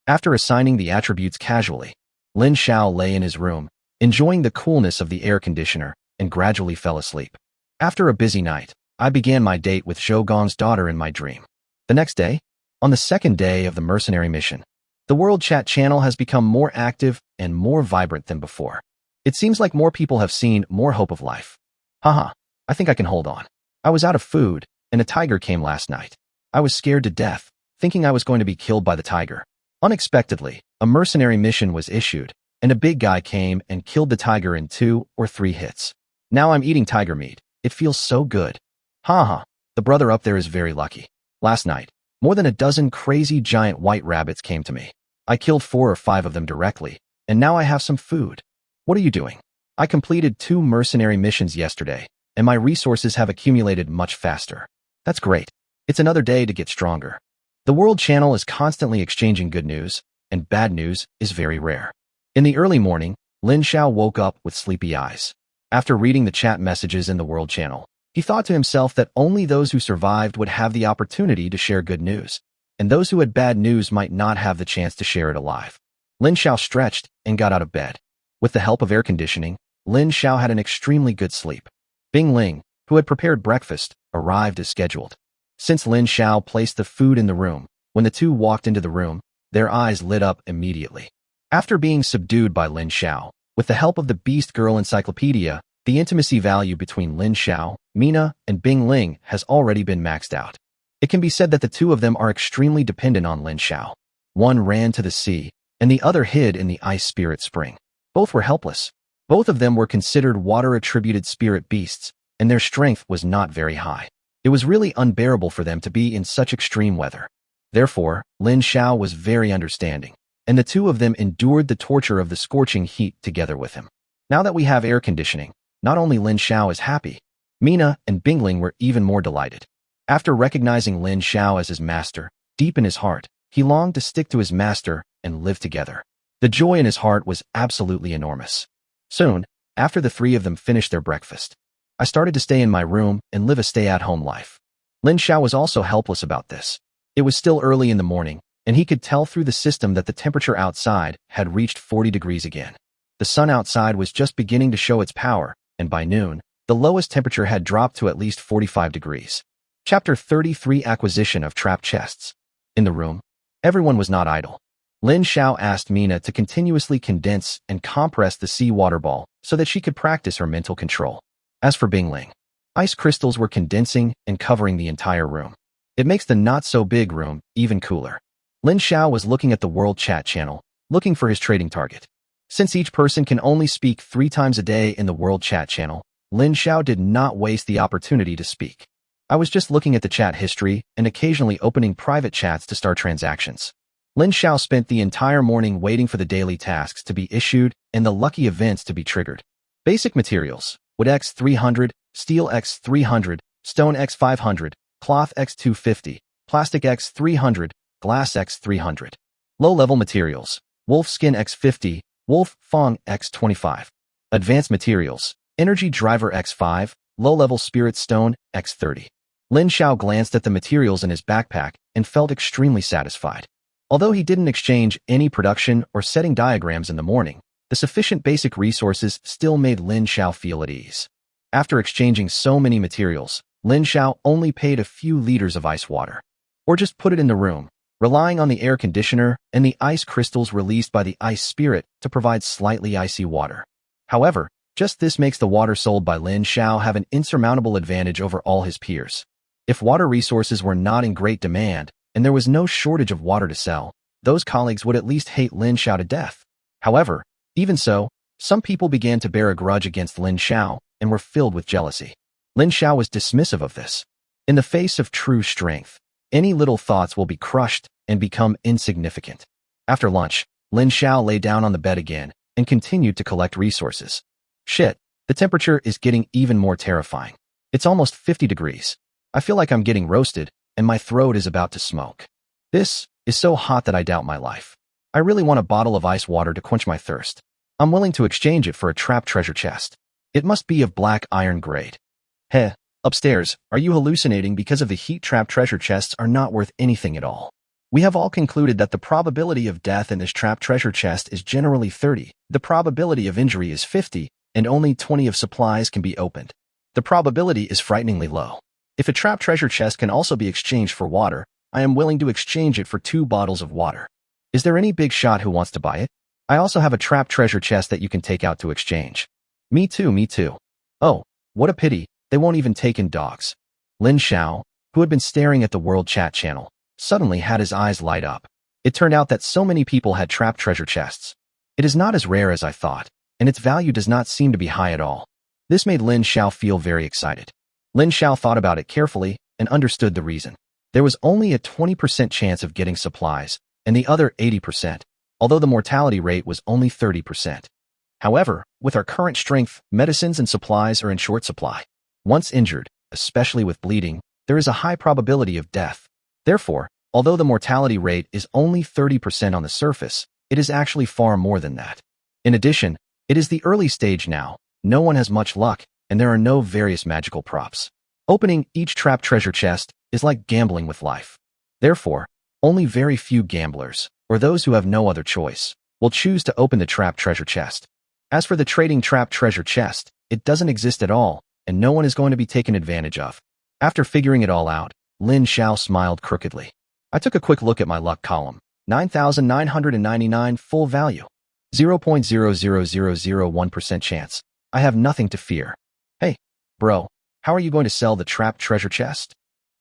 [SPEAKER 1] After assigning the attributes casually, Lin Xiao lay in his room, enjoying the coolness of the air conditioner, and gradually fell asleep. After a busy night, I began my date with Zhou Gong's daughter in my dream. The next day, on the second day of the mercenary mission, the World Chat channel has become more active and more vibrant than before. It seems like more people have seen more hope of life. Haha, I think I can hold on. I was out of food, and a tiger came last night. I was scared to death, thinking I was going to be killed by the tiger. Unexpectedly, a mercenary mission was issued, and a big guy came and killed the tiger in 2 or 3 hits. Now I'm eating tiger meat. It feels so good. Haha, the brother up there is very lucky. Last night, more than a dozen crazy giant white rabbits came to me. I killed 4 or 5 of them directly, and now I have some food. What are you doing? I completed 2 mercenary missions yesterday, and my resources have accumulated much faster. That's great. It's another day to get stronger. The World Channel is constantly exchanging good news, and bad news is very rare. In the early morning, Lin Xiao woke up with sleepy eyes. After reading the chat messages in the World Channel, he thought to himself that only those who survived would have the opportunity to share good news, and those who had bad news might not have the chance to share it alive. Lin Xiao stretched and got out of bed. With the help of air conditioning, Lin Xiao had an extremely good sleep. Bing Ling, who had prepared breakfast, arrived as scheduled. Since Lin Xiao placed the food in the room, when the two walked into the room, their eyes lit up immediately. After being subdued by Lin Xiao, with the help of the Beast Girl Encyclopedia, the intimacy value between Lin Xiao, Mina, and Bing Ling has already been maxed out. It can be said that the two of them are extremely dependent on Lin Xiao. One ran to the sea, and the other hid in the ice spirit spring. Both were helpless. Both of them were considered water-attributed spirit beasts, and their strength was not very high. It was really unbearable for them to be in such extreme weather. Therefore, Lin Xiao was very understanding, and the two of them endured the torture of the scorching heat together with him. Now that we have air conditioning, not only Lin Xiao is happy, Mina and Bingling were even more delighted. After recognizing Lin Xiao as his master, deep in his heart, he longed to stick to his master and live together. The joy in his heart was absolutely enormous. Soon, after the 3 of them finished their breakfast, I started to stay in my room and live a stay-at-home life. Lin Xiao was also helpless about this. It was still early in the morning, and he could tell through the system that the temperature outside had reached 40 degrees again. The sun outside was just beginning to show its power, and by noon, the lowest temperature had dropped to at least 45 degrees. Chapter 33 Acquisition of Trap Chests. In the room, everyone was not idle. Lin Xiao asked Mina to continuously condense and compress the seawater ball so that she could practice her mental control. As for Bingling, ice crystals were condensing and covering the entire room. It makes the not-so-big room even cooler. Lin Xiao was looking at the world chat channel, looking for his trading target. Since each person can only speak 3 times a day in the world chat channel, Lin Xiao did not waste the opportunity to speak. I was just looking at the chat history and occasionally opening private chats to start transactions. Lin Xiao spent the entire morning waiting for the daily tasks to be issued and the lucky events to be triggered. Basic materials: wood x 300, steel x 300, stone x 500, cloth x 250, plastic x 300, glass x 300. Low-level materials: wolf skin x 50, wolf fang x 25. Advanced materials: energy driver x 5, low-level spirit stone x 30. Lin Xiao glanced at the materials in his backpack and felt extremely satisfied. Although he didn't exchange any production or setting diagrams in the morning, the sufficient basic resources still made Lin Xiao feel at ease. After exchanging so many materials, Lin Xiao only paid a few liters of ice water. Or just put it in the room, relying on the air conditioner and the ice crystals released by the ice spirit to provide slightly icy water. However, just this makes the water sold by Lin Xiao have an insurmountable advantage over all his peers. If water resources were not in great demand, and there was no shortage of water to sell, those colleagues would at least hate Lin Xiao to death. However, even so, some people began to bear a grudge against Lin Xiao and were filled with jealousy. Lin Xiao was dismissive of this. In the face of true strength, any little thoughts will be crushed and become insignificant. After lunch, Lin Xiao lay down on the bed again and continued to collect resources. Shit, the temperature is getting even more terrifying. It's almost 50 degrees. I feel like I'm getting roasted, and my throat is about to smoke. This is so hot that I doubt my life. I really want a bottle of ice water to quench my thirst. I'm willing to exchange it for a trapped treasure chest. It must be of black iron grade. Heh, upstairs, are you hallucinating because of the heat? Trapped treasure chests are not worth anything at all. We have all concluded that the probability of death in this trapped treasure chest is generally 30, the probability of injury is 50, and only 20 of supplies can be opened. The probability is frighteningly low. If a trapped treasure chest can also be exchanged for water, I am willing to exchange it for 2 bottles of water. Is there any big shot who wants to buy it? I also have a trapped treasure chest that you can take out to exchange. Me too, me too. Oh, what a pity, they won't even take in dogs. Lin Xiao, who had been staring at the world chat channel, suddenly had his eyes light up. It turned out that so many people had trapped treasure chests. It is not as rare as I thought, and its value does not seem to be high at all. This made Lin Xiao feel very excited. Lin Xiao thought about it carefully and understood the reason. There was only a 20% chance of getting supplies, and the other 80%, although the mortality rate was only 30%. However, with our current strength, medicines and supplies are in short supply. Once injured, especially with bleeding, there is a high probability of death. Therefore, although the mortality rate is only 30% on the surface, it is actually far more than that. In addition, it is the early stage now, no one has much luck, and there are no various magical props. Opening each trapped treasure chest is like gambling with life. Therefore, only very few gamblers, or those who have no other choice, will choose to open the trapped treasure chest. As for the trading trapped treasure chest, it doesn't exist at all, and no one is going to be taken advantage of. After figuring it all out, Lin Xiao smiled crookedly. I took a quick look at my luck column. 9,999 full value. 0.00001% chance. I have nothing to fear. Hey, bro, how are you going to sell the trapped treasure chest?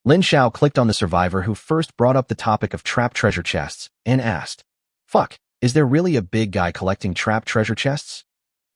[SPEAKER 1] Lin Xiao clicked on the survivor who first brought up the topic of trapped treasure chests and asked, "Fuck, is there really a big guy collecting trapped treasure chests?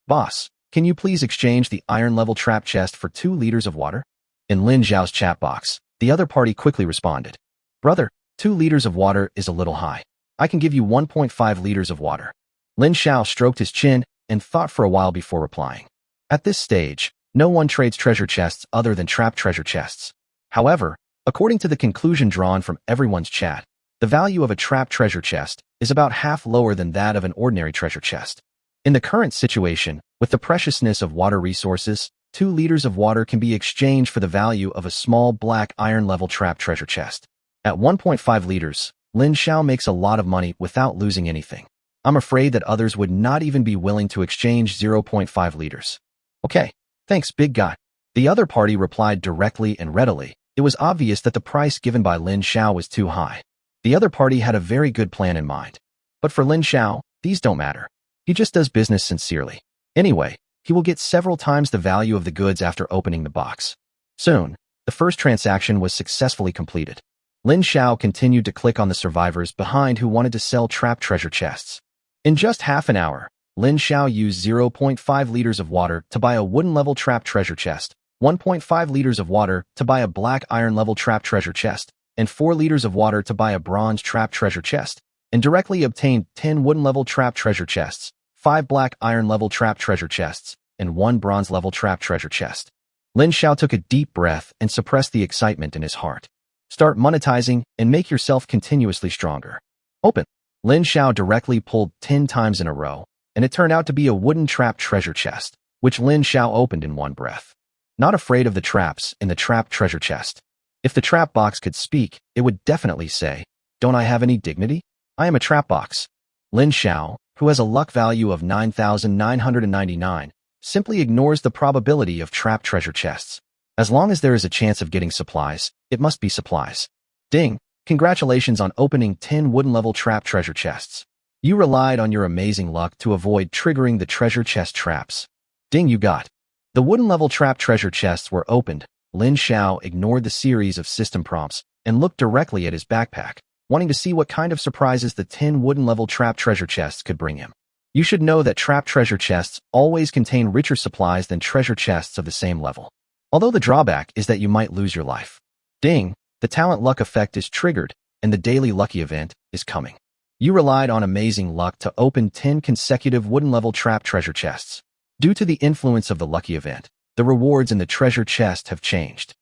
[SPEAKER 1] Boss, can you please exchange the iron-level trap chest for 2 liters of water?" In Lin Xiao's chat box, the other party quickly responded, "Brother, 2 liters of water is a little high. I can give you 1.5 liters of water." Lin Xiao stroked his chin and thought for a while before replying. At this stage, no one trades treasure chests other than trapped treasure chests. However, according to the conclusion drawn from everyone's chat, the value of a trapped treasure chest is about half lower than that of an ordinary treasure chest. In the current situation, with the preciousness of water resources, 2 liters of water can be exchanged for the value of a small black iron-level trapped treasure chest. At 1.5 liters, Lin Xiao makes a lot of money without losing anything. I'm afraid that others would not even be willing to exchange 0.5 liters. Okay, thanks, big guy. The other party replied directly and readily. It was obvious that the price given by Lin Xiao was too high. The other party had a very good plan in mind. But for Lin Xiao, these don't matter. He just does business sincerely. Anyway, he will get several times the value of the goods after opening the box. Soon, the first transaction was successfully completed. Lin Xiao continued to click on the survivors behind who wanted to sell trapped treasure chests. In just half an hour, Lin Xiao used 0.5 liters of water to buy a wooden-level trapped treasure chest, 1.5 liters of water to buy a black iron-level trapped treasure chest, and 4 liters of water to buy a bronze trapped treasure chest, and directly obtained 10 wooden-level trapped treasure chests, 5 black iron-level trapped treasure chests, and 1 bronze-level trapped treasure chest. Lin Xiao took a deep breath and suppressed the excitement in his heart. Start monetizing and make yourself continuously stronger. Open. Lin Xiao directly pulled 10 times in a row, and it turned out to be a wooden trapped treasure chest, which Lin Xiao opened in one breath. Not afraid of the traps in the trapped treasure chest. If the trap box could speak, it would definitely say, "Don't I have any dignity? I am a trap box." Lin Xiao, who has a luck value of 9,999, simply ignores the probability of trapped treasure chests. As long as there is a chance of getting supplies, it must be supplies. Ding! Congratulations on opening 10 wooden-level trapped treasure chests. You relied on your amazing luck to avoid triggering the treasure chest traps. Ding, you got. The wooden-level trapped treasure chests were opened. Lin Xiao ignored the series of system prompts and looked directly at his backpack, wanting to see what kind of surprises the 10 wooden-level trapped treasure chests could bring him. You should know that trapped treasure chests always contain richer supplies than treasure chests of the same level. Although the drawback is that you might lose your life. Ding, the talent luck effect is triggered, and the daily lucky event is coming. You relied on amazing luck to open 10 consecutive wooden-level trapped treasure chests. Due to the influence of the lucky event, the rewards in the treasure chest have changed.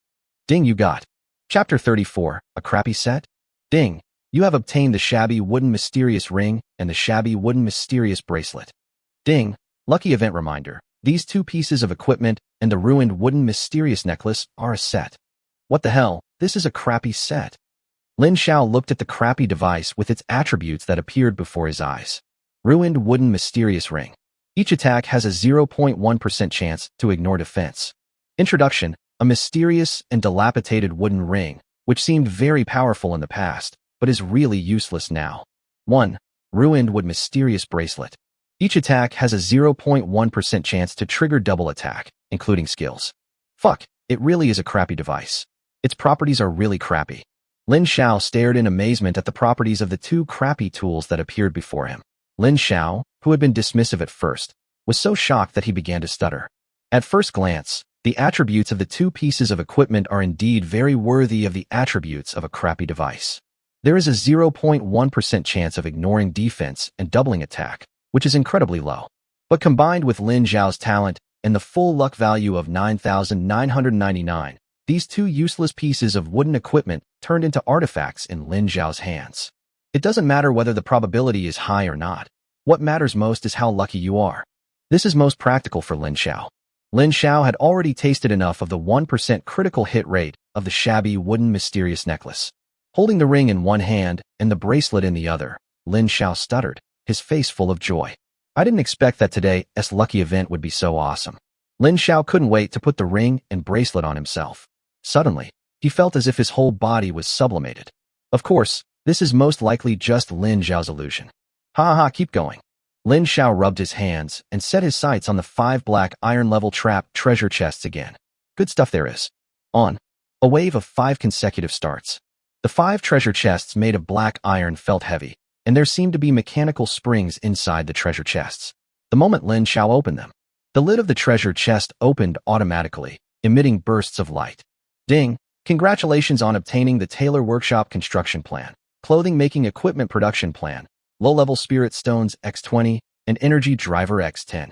[SPEAKER 1] Ding, you got. Chapter 34, a crappy set? Ding, you have obtained the shabby wooden mysterious ring and the shabby wooden mysterious bracelet. Ding, lucky event reminder. These 2 pieces of equipment and the ruined wooden mysterious necklace are a set. What the hell? This is a crappy set. Lin Xiao looked at the crappy device with its attributes that appeared before his eyes. Ruined wooden mysterious ring. Each attack has a 0.1% chance to ignore defense. Introduction, a mysterious and dilapidated wooden ring, which seemed very powerful in the past, but is really useless now. 1. Ruined wood mysterious bracelet. Each attack has a 0.1% chance to trigger double attack, including skills. Fuck, it really is a crappy device. Its properties are really crappy. Lin Xiao stared in amazement at the properties of the 2 crappy tools that appeared before him. Lin Xiao, who had been dismissive at first, was so shocked that he began to stutter. At first glance, the attributes of the 2 pieces of equipment are indeed very worthy of the attributes of a crappy device. There is a 0.1% chance of ignoring defense and doubling attack, which is incredibly low. But combined with Lin Xiao's talent and the full luck value of 9,999, these 2 useless pieces of wooden equipment turned into artifacts in Lin Xiao's hands. It doesn't matter whether the probability is high or not. What matters most is how lucky you are. This is most practical for Lin Xiao. Lin Xiao had already tasted enough of the 1% critical hit rate of the shabby wooden mysterious necklace. Holding the ring in one hand and the bracelet in the other, Lin Xiao stuttered, his face full of joy. I didn't expect that today's lucky event would be so awesome. Lin Xiao couldn't wait to put the ring and bracelet on himself. Suddenly, he felt as if his whole body was sublimated. Of course, this is most likely just Lin Xiao's illusion. Ha ha, keep going. Lin Xiao rubbed his hands and set his sights on the 5 black iron-level trapped treasure chests again. Good stuff there is. On. A wave of 5 consecutive starts. The 5 treasure chests made of black iron felt heavy, and there seemed to be mechanical springs inside the treasure chests. The moment Lin Xiao opened them, the lid of the treasure chest opened automatically, emitting bursts of light. Ding! Congratulations on obtaining the Tailor Workshop Construction Plan, Clothing Making Equipment Production Plan, Low-Level Spirit Stones X20, and Energy Driver X10.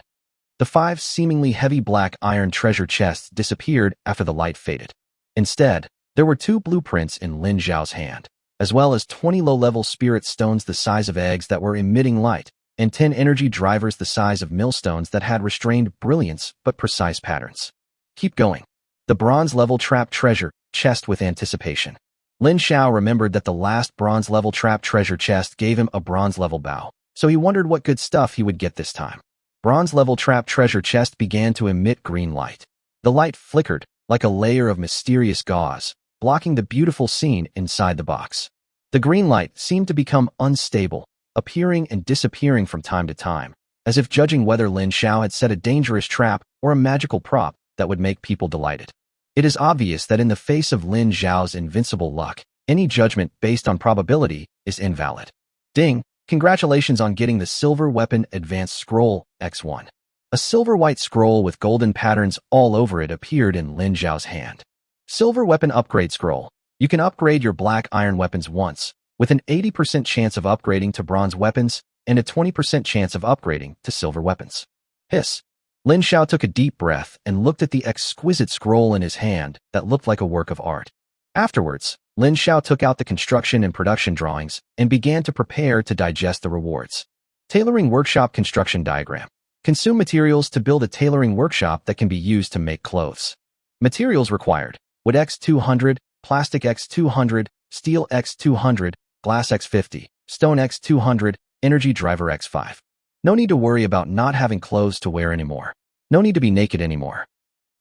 [SPEAKER 1] The 5 seemingly heavy black iron treasure chests disappeared after the light faded. Instead, there were 2 blueprints in Lin Xiao's hand, as well as 20 low-level spirit stones the size of eggs that were emitting light, and 10 energy drivers the size of millstones that had restrained brilliance but precise patterns. Keep going. The bronze-level trapped treasure chest with anticipation. Lin Xiao remembered that the last bronze-level trapped treasure chest gave him a bronze-level bow, so he wondered what good stuff he would get this time. Bronze-level trapped treasure chest began to emit green light. The light flickered like a layer of mysterious gauze, blocking the beautiful scene inside the box. The green light seemed to become unstable, appearing and disappearing from time to time, as if judging whether Lin Xiao had set a dangerous trap or a magical prop that would make people delighted. It is obvious that in the face of Lin Xiao's invincible luck, any judgment based on probability is invalid. Ding! Congratulations on getting the Silver Weapon Advanced Scroll X1. A silver-white scroll with golden patterns all over it appeared in Lin Xiao's hand. Silver Weapon Upgrade Scroll. You can upgrade your black iron weapons once, with an 80% chance of upgrading to bronze weapons and a 20% chance of upgrading to silver weapons. Hiss. Lin Xiao took a deep breath and looked at the exquisite scroll in his hand that looked like a work of art. Afterwards, Lin Xiao took out the construction and production drawings and began to prepare to digest the rewards. Tailoring Workshop Construction Diagram. Consume materials to build a tailoring workshop that can be used to make clothes. Materials required: wood X200, plastic X200, steel X200, glass X50, stone X200, energy driver X5. No need to worry about not having clothes to wear anymore. No need to be naked anymore.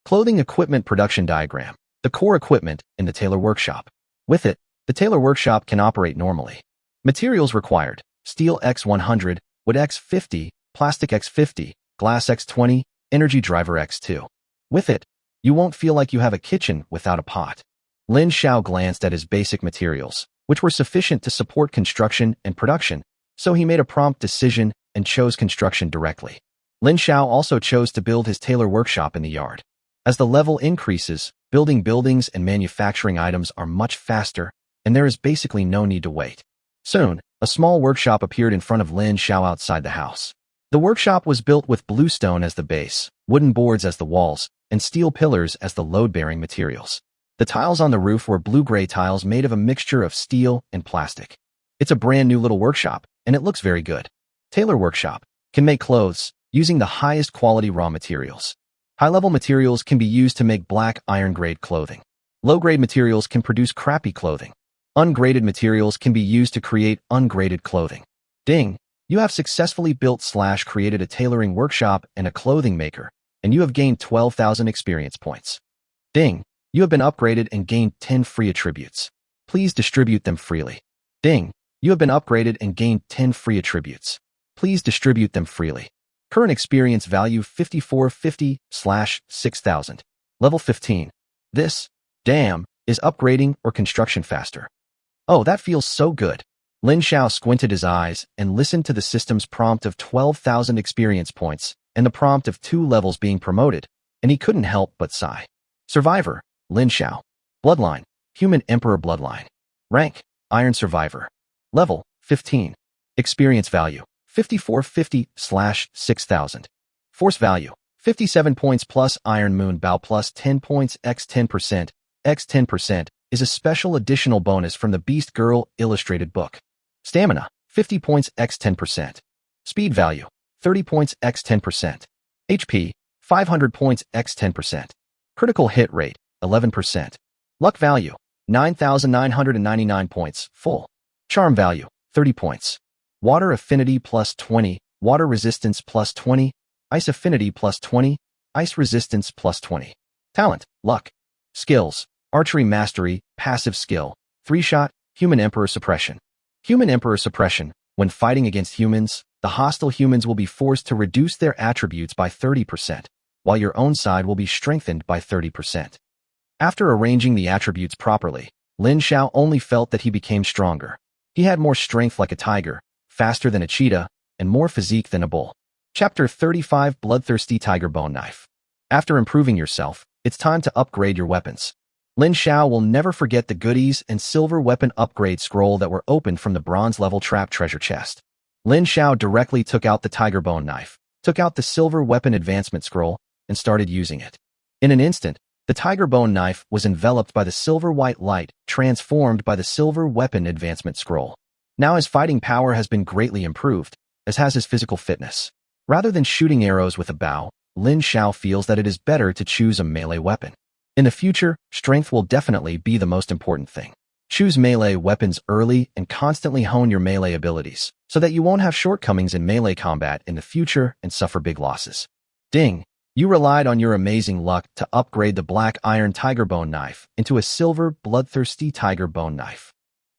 [SPEAKER 1] Clothing Equipment Production Diagram. The core equipment in the tailor workshop. With it, the tailor workshop can operate normally. Materials required: steel X100, wood X50, plastic X50, glass X20, energy driver X2. With it, you won't feel like you have a kitchen without a pot. Lin Xiao glanced at his basic materials, which were sufficient to support construction and production, so he made a prompt decision and chose construction directly. Lin Xiao also chose to build his tailor workshop in the yard. As the level increases, building buildings and manufacturing items are much faster, and there is basically no need to wait. Soon, a small workshop appeared in front of Lin Xiao outside the house. The workshop was built with bluestone as the base, wooden boards as the walls, and steel pillars as the load-bearing materials. The tiles on the roof were blue-gray tiles made of a mixture of steel and plastic. It's a brand new little workshop, and it looks very good. Tailor Workshop can make clothes using the highest quality raw materials. High-level materials can be used to make black iron-grade clothing. Low-grade materials can produce crappy clothing. Ungraded materials can be used to create ungraded clothing. Ding! You have successfully built/created a tailoring workshop and a clothing maker, and you have gained 12,000 experience points. Ding! You have been upgraded and gained 10 free attributes. Please distribute them freely. Ding! You have been upgraded and gained 10 free attributes. Please distribute them freely. Current experience value 5450/6000. Level 15. This, damn, is upgrading or construction faster. Oh, that feels so good. Lin Xiao squinted his eyes and listened to the system's prompt of 12,000 experience points and the prompt of 2 levels being promoted, and he couldn't help but sigh. Survivor, Lin Xiao. Bloodline, Human Emperor Bloodline. Rank, Iron Survivor. Level, 15. Experience value, 5450/6000. Force value, 57 points plus Iron Moon Bow plus 10 points x 10%. X 10% is a special additional bonus from the Beast Girl illustrated book. Stamina, 50 points x 10%. Speed value, 30 points x 10%. HP, 500 points x 10%. Critical hit rate, 11%. Luck value, 9,999 points, full. Charm value, 30 points. Water affinity plus 20, water resistance plus 20, ice affinity plus 20, ice resistance plus 20. Talent, luck. Skills, archery mastery, passive skill, 3-shot, Human Emperor Suppression. Human Emperor Suppression. When fighting against humans, the hostile humans will be forced to reduce their attributes by 30%, while your own side will be strengthened by 30%. After arranging the attributes properly, Lin Xiao only felt that he became stronger. He had more strength like a tiger, faster than a cheetah, and more physique than a bull. Chapter 35 Bloodthirsty Tiger Bone Knife. After improving yourself, it's time to upgrade your weapons. Lin Xiao will never forget the goodies and silver weapon upgrade scroll that were opened from the bronze level trap treasure chest. Lin Xiao directly took out the tiger bone knife, took out the silver weapon advancement scroll, and started using it. In an instant, the tiger bone knife was enveloped by the silver white light, transformed by the silver weapon advancement scroll. Now his fighting power has been greatly improved, as has his physical fitness. Rather than shooting arrows with a bow, Lin Xiao feels that it is better to choose a melee weapon. In the future, strength will definitely be the most important thing. Choose melee weapons early and constantly hone your melee abilities, so that you won't have shortcomings in melee combat in the future and suffer big losses. Ding! You relied on your amazing luck to upgrade the black iron tiger bone knife into a silver bloodthirsty tiger bone knife.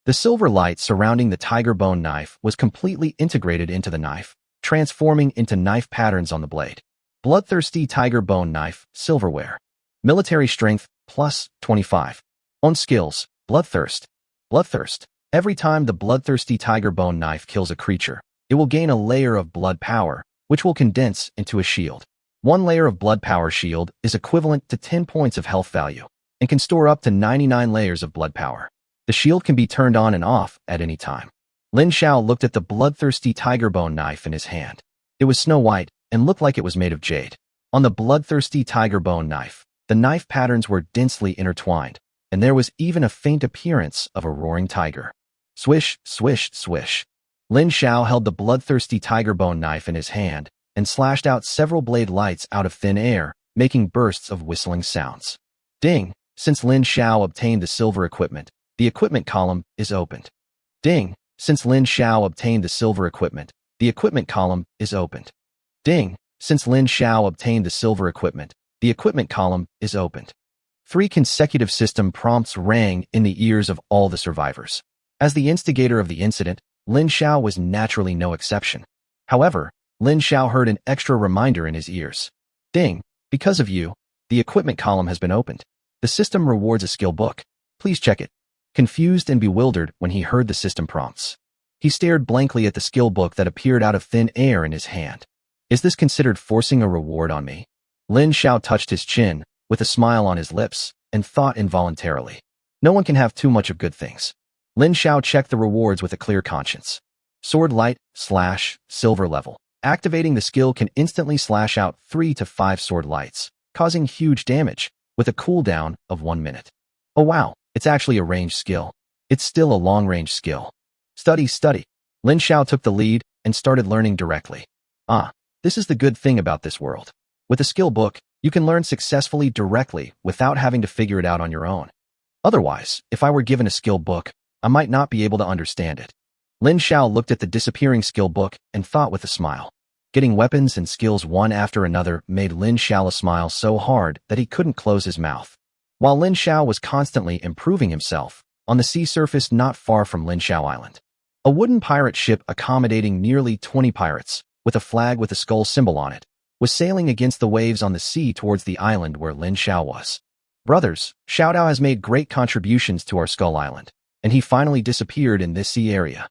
[SPEAKER 1] The silver light surrounding the tiger bone knife was completely integrated into the knife, transforming into knife patterns on the blade. Bloodthirsty tiger bone knife, silverware. Military strength, plus 25. On skills, bloodthirst. Bloodthirst. Every time the bloodthirsty tiger bone knife kills a creature, it will gain a layer of blood power, which will condense into a shield. One layer of blood power shield is equivalent to 10 points of health value, and can store up to 99 layers of blood power. The shield can be turned on and off at any time. Lin Xiao looked at the bloodthirsty tiger bone knife in his hand. It was snow white and looked like it was made of jade. On the bloodthirsty tiger bone knife, the knife patterns were densely intertwined, and there was even a faint appearance of a roaring tiger. Swish, swish, swish. Lin Xiao held the bloodthirsty tiger bone knife in his hand and slashed out several blade lights out of thin air, making bursts of whistling sounds. Ding! Since Lin Xiao obtained the silver equipment, the equipment column is opened. Ding! Since Lin Xiao obtained the silver equipment, the equipment column is opened. Ding! Since Lin Xiao obtained the silver equipment, the equipment column is opened. 3 consecutive system prompts rang in the ears of all the survivors. As the instigator of the incident, Lin Xiao was naturally no exception. However, Lin Xiao heard an extra reminder in his ears. Ding! Because of you, the equipment column has been opened. The system rewards a skill book. Please check it. Confused and bewildered when he heard the system prompts, he stared blankly at the skill book that appeared out of thin air in his hand. Is this considered forcing a reward on me? Lin Xiao touched his chin, with a smile on his lips, and thought involuntarily. No one can have too much of good things. Lin Xiao checked the rewards with a clear conscience. Sword light, slash, silver level. Activating the skill can instantly slash out 3 to 5 sword lights, causing huge damage, with a cooldown of 1 minute. Oh wow, it's actually a ranged skill. It's still a long-range skill. Study, study. Lin Xiao took the lead and started learning directly. This is the good thing about this world. With a skill book, you can learn successfully directly without having to figure it out on your own. Otherwise, if I were given a skill book, I might not be able to understand it. Lin Xiao looked at the disappearing skill book and thought with a smile. Getting weapons and skills one after another made Lin Xiao smile so hard that he couldn't close his mouth. While Lin Xiao was constantly improving himself, on the sea surface not far from Lin Xiao Island, a wooden pirate ship accommodating nearly 20 pirates, with a flag with a skull symbol on it, was sailing against the waves on the sea towards the island where Lin Xiao was. Brothers, Xiao Dao has made great contributions to our Skull Island, and he finally disappeared in this sea area.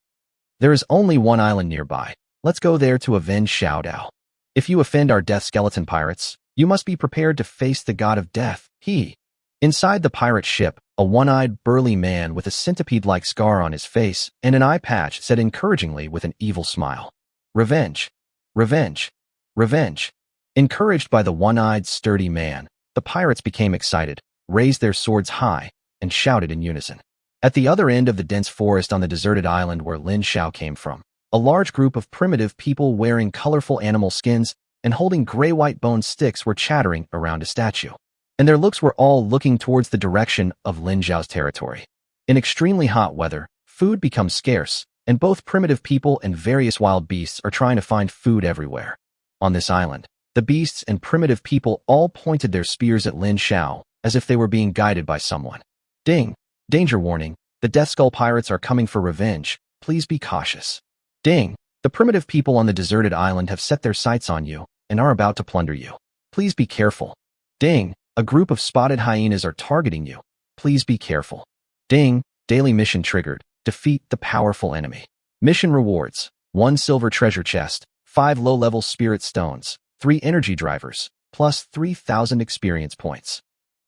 [SPEAKER 1] There is only one island nearby. Let's go there to avenge Xiao Dao. If you offend our death skeleton pirates, you must be prepared to face the god of death, he. Inside the pirate ship, a one-eyed burly man with a centipede-like scar on his face and an eye patch said encouragingly with an evil smile. Revenge. Revenge. Revenge. Encouraged by the one-eyed, sturdy man, the pirates became excited, raised their swords high, and shouted in unison. At the other end of the dense forest on the deserted island where Lin Xiao came from, a large group of primitive people wearing colorful animal skins and holding gray-white bone sticks were chattering around a statue. And their looks were all looking towards the direction of Lin Xiao's territory. In extremely hot weather, food becomes scarce, and both primitive people and various wild beasts are trying to find food everywhere. On this island, the beasts and primitive people all pointed their spears at Lin Xiao, as if they were being guided by someone. Ding! Danger warning, the Death Skull pirates are coming for revenge, please be cautious. Ding! The primitive people on the deserted island have set their sights on you, and are about to plunder you. Please be careful. Ding! A group of spotted hyenas are targeting you. Please be careful. Ding! Daily mission triggered, defeat the powerful enemy. Mission rewards, 1 silver treasure chest, 5 low-level spirit stones, 3 energy drivers, plus 3,000 experience points.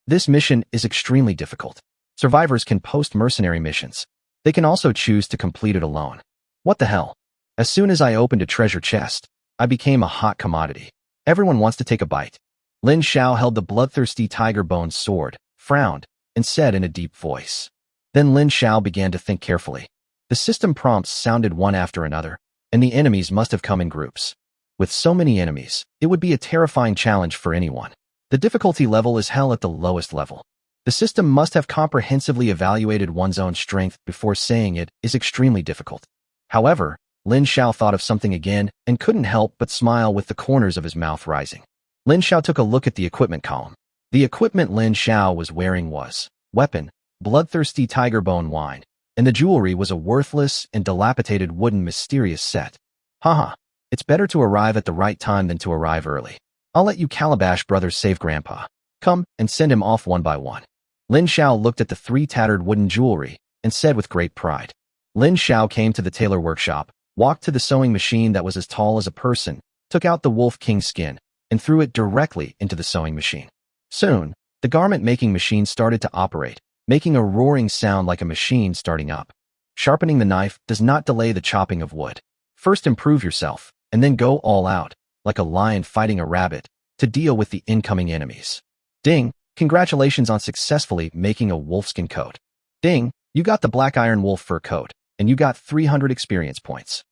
[SPEAKER 1] This mission is extremely difficult. Survivors can post mercenary missions. They can also choose to complete it alone. What the hell? As soon as I opened a treasure chest, I became a hot commodity. Everyone wants to take a bite. Lin Xiao held the bloodthirsty tiger bone sword, frowned, and said in a deep voice. Then Lin Xiao began to think carefully. The system prompts sounded one after another, and the enemies must have come in groups. With so many enemies, it would be a terrifying challenge for anyone. The difficulty level is hell at the lowest level. The system must have comprehensively evaluated one's own strength before saying it is extremely difficult. However, Lin Xiao thought of something again and couldn't help but smile with the corners of his mouth rising. Lin Xiao took a look at the equipment column. The equipment Lin Xiao was wearing was weapon, bloodthirsty tiger bone wine, and the jewelry was a worthless and dilapidated wooden mysterious set. Haha, it's better to arrive at the right time than to arrive early. I'll let you Calabash brothers save Grandpa. Come and send him off one by one. Lin Xiao looked at the 3 tattered wooden jewelry and said with great pride. Lin Xiao came to the tailor workshop, walked to the sewing machine that was as tall as a person, took out the Wolf King skin, and threw it directly into the sewing machine. Soon, the garment-making machine started to operate, making a roaring sound like a machine starting up. Sharpening the knife does not delay the chopping of wood. First improve yourself, and then go all out, like a lion fighting a rabbit, to deal with the incoming enemies. Ding! Congratulations on successfully making a wolfskin coat. Ding! You got the black iron wolf fur coat, and you got 300 experience points.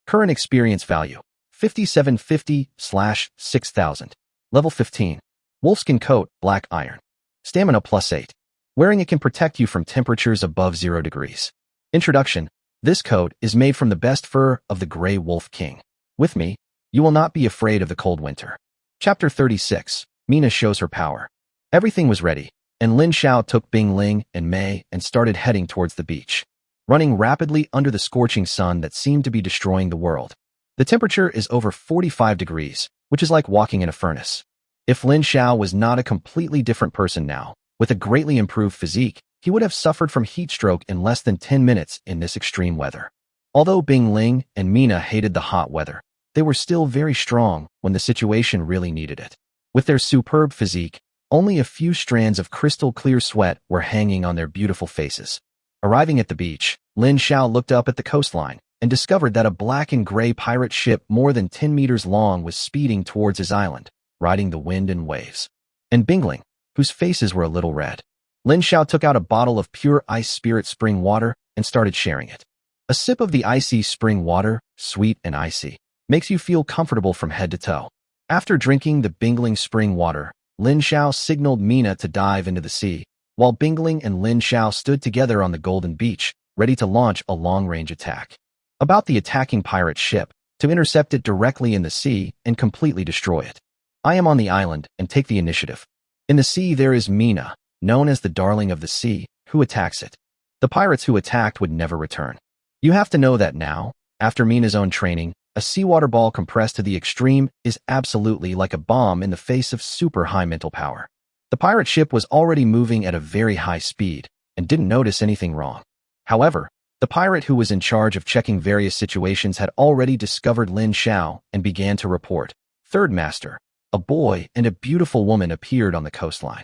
[SPEAKER 1] Current experience value, 5750/6000. Level 15. Wolfskin coat, black iron. Stamina +8. Wearing it can protect you from temperatures above 0 degrees. Introduction. This coat is made from the best fur of the Grey Wolf King. With me, you will not be afraid of the cold winter. Chapter 36. Mina shows her power. Everything was ready, and Lin Xiao took Bing Ling and Mei and started heading towards the beach. Running rapidly under the scorching sun that seemed to be destroying the world. The temperature is over 45 degrees, which is like walking in a furnace. If Lin Xiao was not a completely different person now, with a greatly improved physique, he would have suffered from heat stroke in less than 10 minutes in this extreme weather. Although Bing Ling and Mina hated the hot weather, they were still very strong when the situation really needed it. With their superb physique, only a few strands of crystal-clear sweat were hanging on their beautiful faces. Arriving at the beach, Lin Xiao looked up at the coastline and discovered that a black and gray pirate ship more than 10 meters long was speeding towards his island, riding the wind and waves. And Bing Ling, whose faces were a little red. Lin Xiao took out a bottle of pure ice spirit spring water and started sharing it. A sip of the icy spring water, sweet and icy, makes you feel comfortable from head to toe. After drinking the Bing Ling spring water, Lin Xiao signaled Mina to dive into the sea, while Bing Ling and Lin Xiao stood together on the golden beach, ready to launch a long-range attack. About the attacking pirate ship, to intercept it directly in the sea and completely destroy it. I am on the island and take the initiative. In the sea there is Mina, known as the darling of the sea, who attacks it. The pirates who attacked would never return. You have to know that now, after Mina's own training, a seawater ball compressed to the extreme is absolutely like a bomb in the face of super high mental power. The pirate ship was already moving at a very high speed and didn't notice anything wrong. However, the pirate who was in charge of checking various situations had already discovered Lin Xiao and began to report. Third Master, a boy and a beautiful woman appeared on the coastline.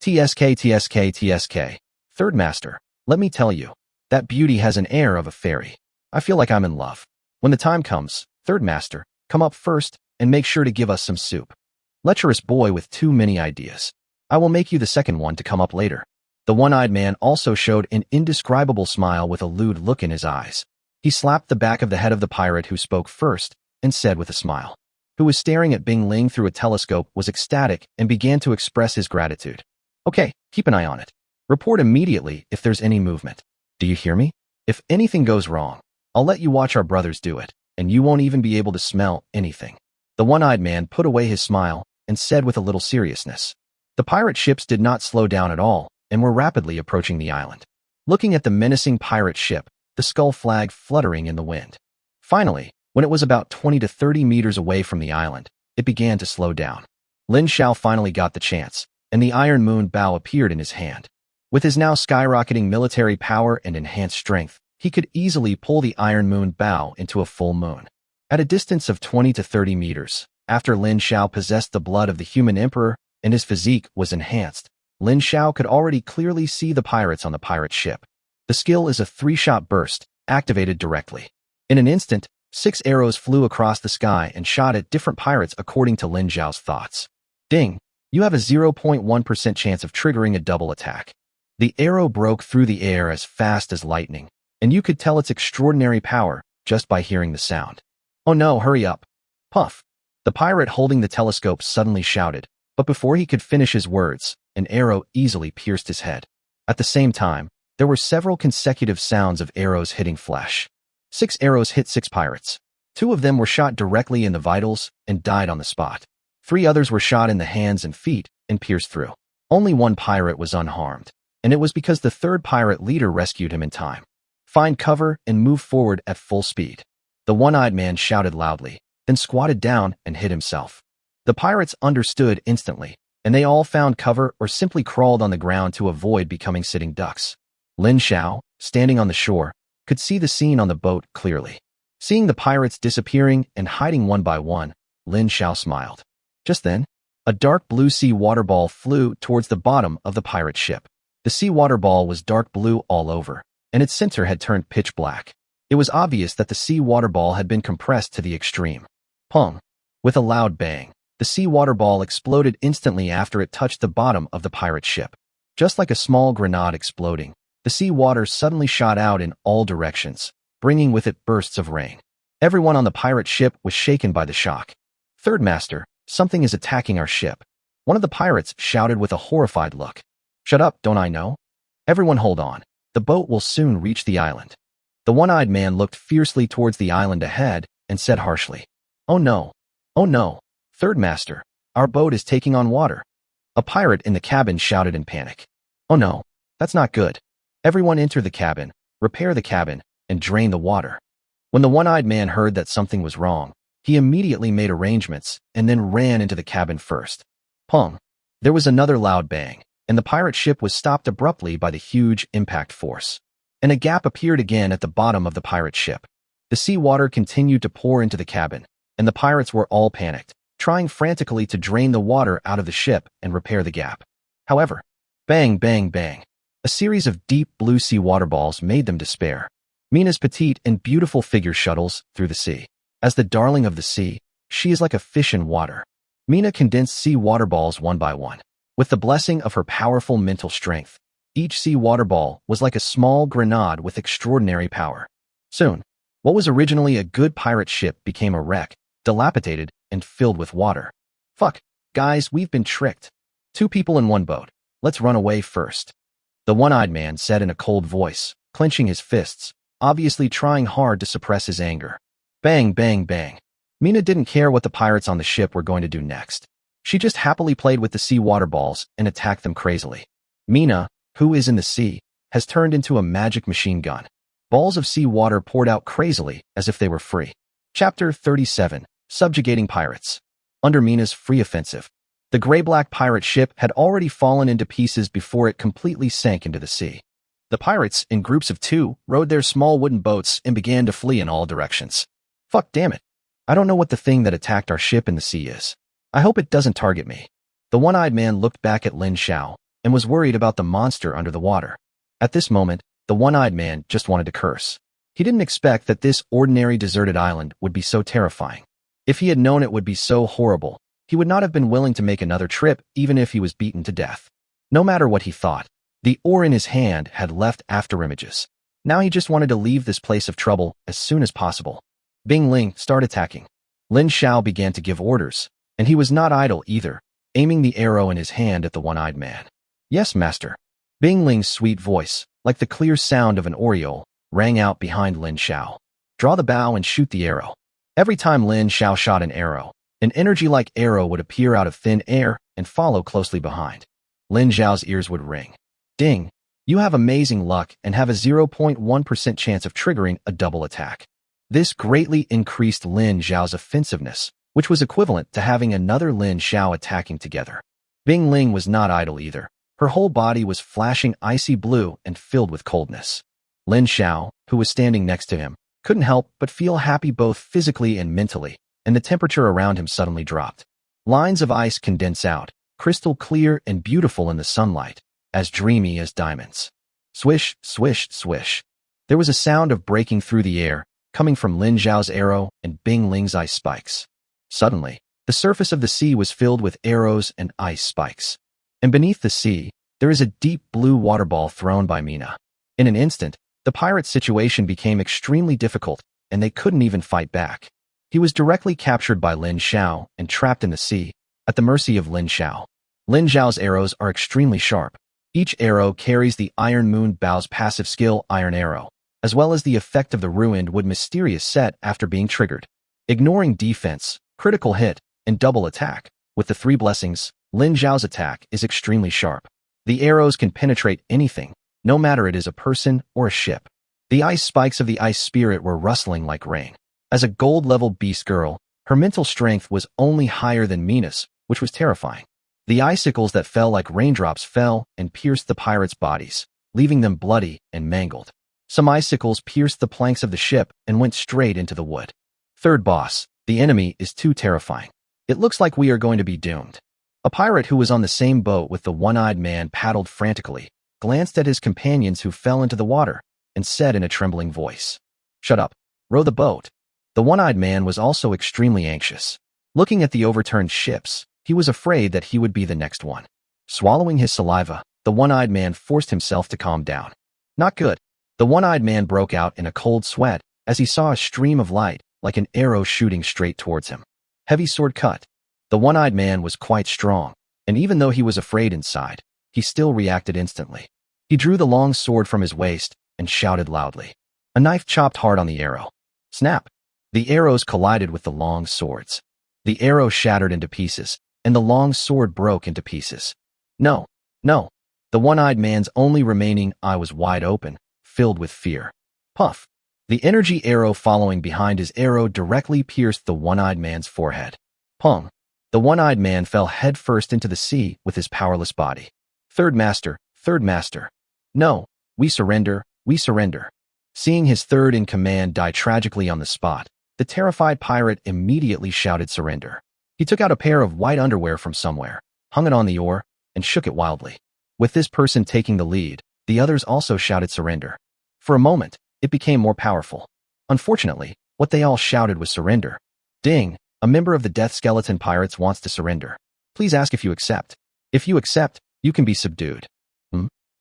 [SPEAKER 1] TSK. Third Master, let me tell you, that beauty has an air of a fairy. I feel like I'm in love. When the time comes, Third Master, come up first and make sure to give us some soup. Lecherous boy with too many ideas. I will make you the second one to come up later. The one-eyed man also showed an indescribable smile with a lewd look in his eyes. He slapped the back of the head of the pirate who spoke first and said with a smile, who was staring at Bing Ling through a telescope, was ecstatic and began to express his gratitude. Okay, keep an eye on it. Report immediately if there's any movement. Do you hear me? If anything goes wrong, I'll let you watch our brothers do it, and you won't even be able to smell anything. The one-eyed man put away his smile and said with a little seriousness. The pirate ships did not slow down at all and were rapidly approaching the island. Looking at the menacing pirate ship, the skull flag fluttering in the wind. Finally, when it was about 20 to 30 meters away from the island, it began to slow down. Lin Xiao finally got the chance, and the Iron Moon bow appeared in his hand. With his now skyrocketing military power and enhanced strength, he could easily pull the Iron Moon bow into a full moon. At a distance of 20 to 30 meters, after Lin Xiao possessed the blood of the human emperor and his physique was enhanced, Lin Xiao could already clearly see the pirates on the pirate ship. The skill is a 3-shot burst, activated directly. In an instant, 6 arrows flew across the sky and shot at different pirates according to Lin Xiao's thoughts. Ding! You have a 0.1% chance of triggering a double attack. The arrow broke through the air as fast as lightning, and you could tell its extraordinary power just by hearing the sound. Oh no, hurry up! Puff! The pirate holding the telescope suddenly shouted, but before he could finish his words, an arrow easily pierced his head. At the same time, there were several consecutive sounds of arrows hitting flesh. 6 arrows hit 6 pirates. 2 of them were shot directly in the vitals and died on the spot. 3 others were shot in the hands and feet and pierced through. Only 1 pirate was unharmed, and it was because the 3rd pirate leader rescued him in time. Find cover and move forward at full speed. The one-eyed man shouted loudly, then squatted down and hid himself. The pirates understood instantly, and they all found cover or simply crawled on the ground to avoid becoming sitting ducks. Lin Xiao, standing on the shore, could see the scene on the boat clearly. Seeing the pirates disappearing and hiding one by one, Lin Xiao smiled. Just then, a dark blue sea water ball flew towards the bottom of the pirate ship. The sea water ball was dark blue all over, and its center had turned pitch black. It was obvious that the sea water ball had been compressed to the extreme. Pong! With a loud bang, the sea water ball exploded instantly after it touched the bottom of the pirate ship. Just like a small grenade exploding, the sea water suddenly shot out in all directions, bringing with it bursts of rain. Everyone on the pirate ship was shaken by the shock. Third Master, something is attacking our ship. One of the pirates shouted with a horrified look. Shut up, don't I know? Everyone hold on. The boat will soon reach the island. The one-eyed man looked fiercely towards the island ahead and said harshly, Oh no! Oh no! Third Master, our boat is taking on water. A pirate in the cabin shouted in panic. Oh no, that's not good. Everyone enter the cabin, repair the cabin, and drain the water. When the one-eyed man heard that something was wrong, he immediately made arrangements and then ran into the cabin first. Pong! There was another loud bang, and the pirate ship was stopped abruptly by the huge impact force. And a gap appeared again at the bottom of the pirate ship. The sea water continued to pour into the cabin, and the pirates were all panicked, trying frantically to drain the water out of the ship and repair the gap. However, bang, bang, bang, a series of deep blue sea water balls made them despair. Mina's petite and beautiful figure shuttles through the sea. As the darling of the sea, she is like a fish in water. Mina condensed sea water balls one by one. With the blessing of her powerful mental strength, each sea water ball was like a small grenade with extraordinary power. Soon, what was originally a good pirate ship became a wreck, dilapidated and filled with water. Fuck, guys, we've been tricked. 2 people in one boat. Let's run away first. The one-eyed man said in a cold voice, clenching his fists, obviously trying hard to suppress his anger. Bang, bang, bang. Mina didn't care what the pirates on the ship were going to do next. She just happily played with the sea water balls and attacked them crazily. Mina, who is in the sea, has turned into a magic machine gun. Balls of sea water poured out crazily as if they were free. Chapter 37, Subjugating Pirates. Under Mina's free offensive, the gray-black pirate ship had already fallen into pieces before it completely sank into the sea. The pirates, in groups of 2, rowed their small wooden boats and began to flee in all directions. Fuck damn it. I don't know what the thing that attacked our ship in the sea is. I hope it doesn't target me. The one-eyed man looked back at Lin Xiao and was worried about the monster under the water. At this moment, the one-eyed man just wanted to curse. He didn't expect that this ordinary deserted island would be so terrifying. If he had known it would be so horrible, he would not have been willing to make another trip even if he was beaten to death. No matter what he thought, the oar in his hand had left afterimages. Now he just wanted to leave this place of trouble as soon as possible. Bing Ling, start attacking. Lin Xiao began to give orders, and he was not idle either, aiming the arrow in his hand at the one-eyed man. Yes, master. Bing Ling's sweet voice, like the clear sound of an oriole, rang out behind Lin Xiao. Draw the bow and shoot the arrow. Every time Lin Xiao shot an arrow, an energy-like arrow would appear out of thin air and follow closely behind. Lin Xiao's ears would ring. Ding! You have amazing luck and have a 0.1% chance of triggering a double attack. This greatly increased Lin Xiao's offensiveness, which was equivalent to having another Lin Xiao attacking together. Bing Ling was not idle either. Her whole body was flashing icy blue and filled with coldness. Lin Xiao, who was standing next to him, couldn't help but feel happy both physically and mentally, and the temperature around him suddenly dropped. Lines of ice condense out, crystal clear and beautiful in the sunlight, as dreamy as diamonds. Swish, swish, swish. There was a sound of breaking through the air, coming from Lin Xiao's arrow and Bing Ling's ice spikes. Suddenly, the surface of the sea was filled with arrows and ice spikes. And beneath the sea, there is a deep blue water ball thrown by Mina. In an instant, the pirate's situation became extremely difficult, and they couldn't even fight back. He was directly captured by Lin Xiao and trapped in the sea, at the mercy of Lin Xiao. Lin Xiao's arrows are extremely sharp. Each arrow carries the Iron Moon Bao's passive skill Iron Arrow, as well as the effect of the ruined wood mysterious set after being triggered. Ignoring defense, critical hit, and double attack, with the 3 blessings, Lin Xiao's attack is extremely sharp. The arrows can penetrate anything, no matter it is a person or a ship. The ice spikes of the ice spirit were rustling like rain. As a gold-level beast girl, her mental strength was only higher than Mina's, which was terrifying. The icicles that fell like raindrops fell and pierced the pirates' bodies, leaving them bloody and mangled. Some icicles pierced the planks of the ship and went straight into the wood. Third boss, the enemy is too terrifying. It looks like we are going to be doomed. A pirate who was on the same boat with the one-eyed man paddled frantically, glanced at his companions who fell into the water, and said in a trembling voice, "Shut up. Row the boat." The one-eyed man was also extremely anxious. Looking at the overturned ships, he was afraid that he would be the next one. Swallowing his saliva, the one-eyed man forced himself to calm down. Not good. The one-eyed man broke out in a cold sweat as he saw a stream of light, like an arrow shooting straight towards him. Heavy sword cut. The one-eyed man was quite strong, and even though he was afraid inside, he still reacted instantly. He drew the long sword from his waist and shouted loudly. A knife chopped hard on the arrow. Snap! The arrows collided with the long swords. The arrow shattered into pieces, and the long sword broke into pieces. No, no. The one-eyed man's only remaining eye was wide open, filled with fear. Puff! The energy arrow following behind his arrow directly pierced the one-eyed man's forehead. Pong! The one-eyed man fell headfirst into the sea with his powerless body. Third master, third master. No, we surrender, we surrender. Seeing his third in command die tragically on the spot, the terrified pirate immediately shouted surrender. He took out a pair of white underwear from somewhere, hung it on the oar, and shook it wildly. With this person taking the lead, the others also shouted surrender. For a moment, it became more powerful. Unfortunately, what they all shouted was surrender. Ding! A member of the Death Skeleton Pirates wants to surrender. Please ask if you accept. If you accept, you can be subdued.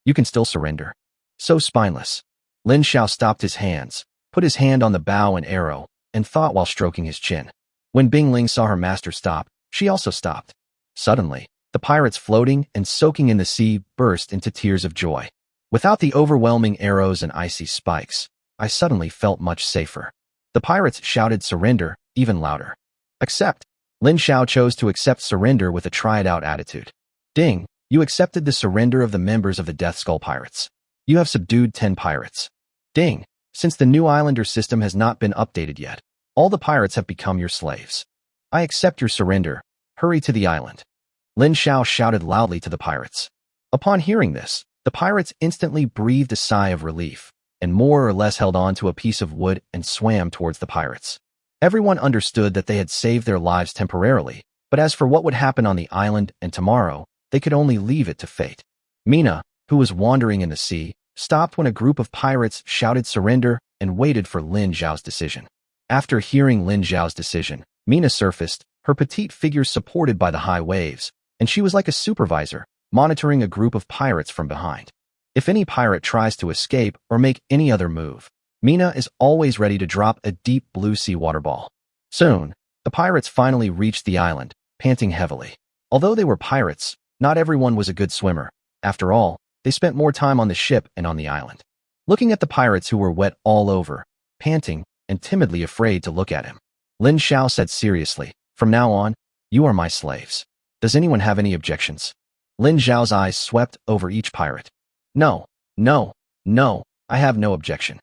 [SPEAKER 1] You can still surrender. So spineless. Lin Xiao stopped his hands, put his hand on the bow and arrow, and thought while stroking his chin. When Bing Ling saw her master stop, she also stopped. Suddenly, the pirates floating and soaking in the sea burst into tears of joy. Without the overwhelming arrows and icy spikes, I suddenly felt much safer. The pirates shouted surrender even louder. Accept. Lin Xiao chose to accept surrender with a try-it-out attitude. Ding, you accepted the surrender of the members of the Death Skull Pirates. You have subdued 10 pirates. Ding, since the new islander system has not been updated yet, all the pirates have become your slaves. I accept your surrender. Hurry to the island. Lin Xiao shouted loudly to the pirates. Upon hearing this, the pirates instantly breathed a sigh of relief, and more or less held on to a piece of wood and swam towards the pirates. Everyone understood that they had saved their lives temporarily, but as for what would happen on the island and tomorrow, they could only leave it to fate. Mina, who was wandering in the sea, stopped when a group of pirates shouted surrender and waited for Lin Xiao's decision. After hearing Lin Xiao's decision, Mina surfaced, her petite figure supported by the high waves, and she was like a supervisor, monitoring a group of pirates from behind. If any pirate tries to escape or make any other move, Mina is always ready to drop a deep blue sea water ball. Soon, the pirates finally reached the island, panting heavily. Although they were pirates, not everyone was a good swimmer. After all, they spent more time on the ship and on the island. Looking at the pirates who were wet all over, panting, and timidly afraid to look at him, Lin Xiao said seriously, "From now on, you are my slaves. Does anyone have any objections?" Lin Xiao's eyes swept over each pirate. No, no, no, I have no objection.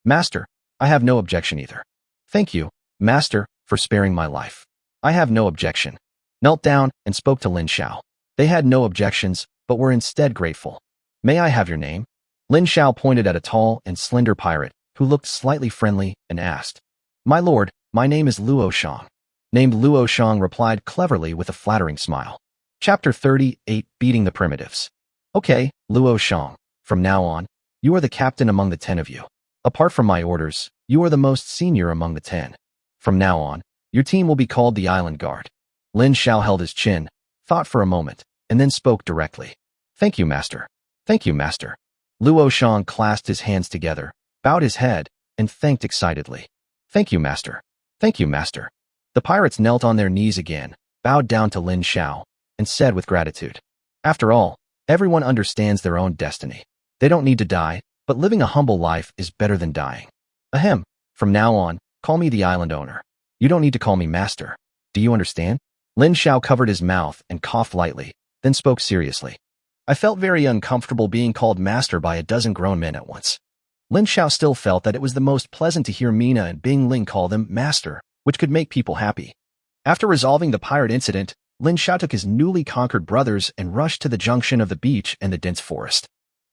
[SPEAKER 1] Master, I have no objection either. Thank you, Master, for sparing my life. I have no objection. Knelt down and spoke to Lin Xiao. They had no objections, but were instead grateful. May I have your name? Lin Xiao pointed at a tall and slender pirate, who looked slightly friendly, and asked. My lord, my name is Luo Shang. Named Luo Shang replied cleverly with a flattering smile. Chapter 38, Beating the Primitives. Okay, Luo Shang, from now on, you are the captain among the 10 of you. Apart from my orders, you are the most senior among the 10. From now on, your team will be called the Island Guard. Lin Xiao held his chin, thought for a moment, and then spoke directly. Thank you, Master. Thank you, Master. Luo Shang clasped his hands together, bowed his head, and thanked excitedly. Thank you, Master. Thank you, Master. The pirates knelt on their knees again, bowed down to Lin Xiao, and said with gratitude. After all, everyone understands their own destiny. They don't need to die, but living a humble life is better than dying. Ahem. From now on, call me the island owner. You don't need to call me Master. Do you understand? Lin Xiao covered his mouth and coughed lightly, then spoke seriously. I felt very uncomfortable being called Master by a dozen grown men at once. Lin Xiao still felt that it was the most pleasant to hear Mina and Bing Ling call them master, which could make people happy. After resolving the pirate incident, Lin Xiao took his newly conquered brothers and rushed to the junction of the beach and the dense forest.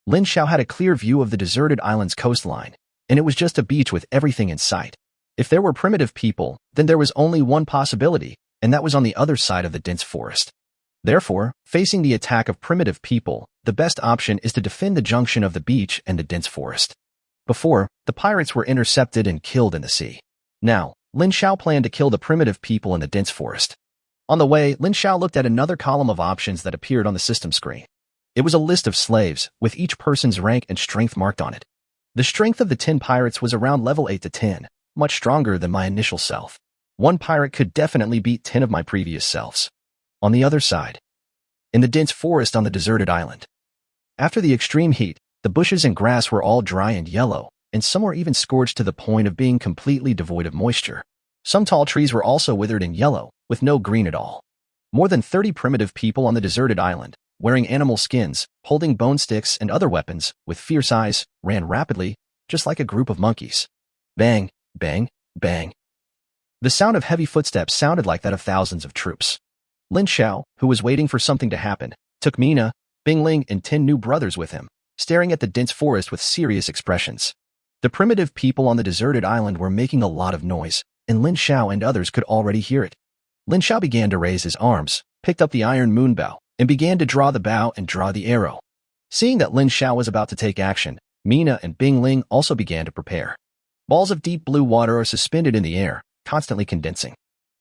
[SPEAKER 1] Lin Xiao had a clear view of the deserted island's coastline, and it was just a beach with everything in sight. If there were primitive people, then there was only one possibility, and that was on the other side of the dense forest. Therefore, facing the attack of primitive people, the best option is to defend the junction of the beach and the dense forest. Before, the pirates were intercepted and killed in the sea. Now, Lin Xiao planned to kill the primitive people in the dense forest. On the way, Lin Xiao looked at another column of options that appeared on the system screen. It was a list of slaves, with each person's rank and strength marked on it. The strength of the 10 pirates was around level 8 to 10, much stronger than my initial self. One pirate could definitely beat 10 of my previous selves. On the other side, in the dense forest on the deserted island. After the extreme heat, the bushes and grass were all dry and yellow, and some were even scorched to the point of being completely devoid of moisture. Some tall trees were also withered and yellow, with no green at all. More than 30 primitive people on the deserted island, wearing animal skins, holding bone sticks and other weapons, with fierce eyes, ran rapidly, just like a group of monkeys. Bang, bang, bang. The sound of heavy footsteps sounded like that of thousands of troops. Lin Xiao, who was waiting for something to happen, took Mina, Bing Ling, and 10 new brothers with him, staring at the dense forest with serious expressions. The primitive people on the deserted island were making a lot of noise, and Lin Xiao and others could already hear it. Lin Xiao began to raise his arms, picked up the iron moon bow, and began to draw the bow and draw the arrow. Seeing that Lin Xiao was about to take action, Mina and Bing Ling also began to prepare. Balls of deep blue water are suspended in the air, constantly condensing.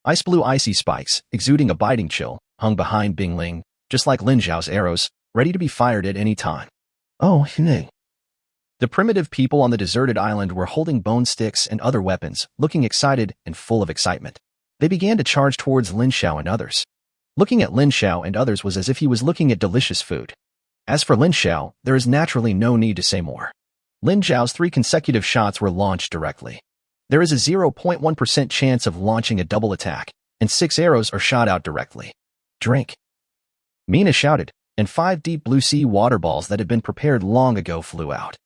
[SPEAKER 1] Ice blue icy spikes, exuding a biting chill, hung behind Bing Ling, just like Lin Xiao's arrows, ready to be fired at any time. Oh, Ning. The primitive people on the deserted island were holding bone sticks and other weapons, looking excited and full of excitement. They began to charge towards Lin Xiao and others. Looking at Lin Xiao and others was as if he was looking at delicious food. As for Lin Xiao, there is naturally no need to say more. Lin Xiao's 3 consecutive shots were launched directly. There is a 0.1% chance of launching a double attack, and 6 arrows are shot out directly. Drink. Mina shouted, and 5 deep blue sea water balls that had been prepared long ago flew out.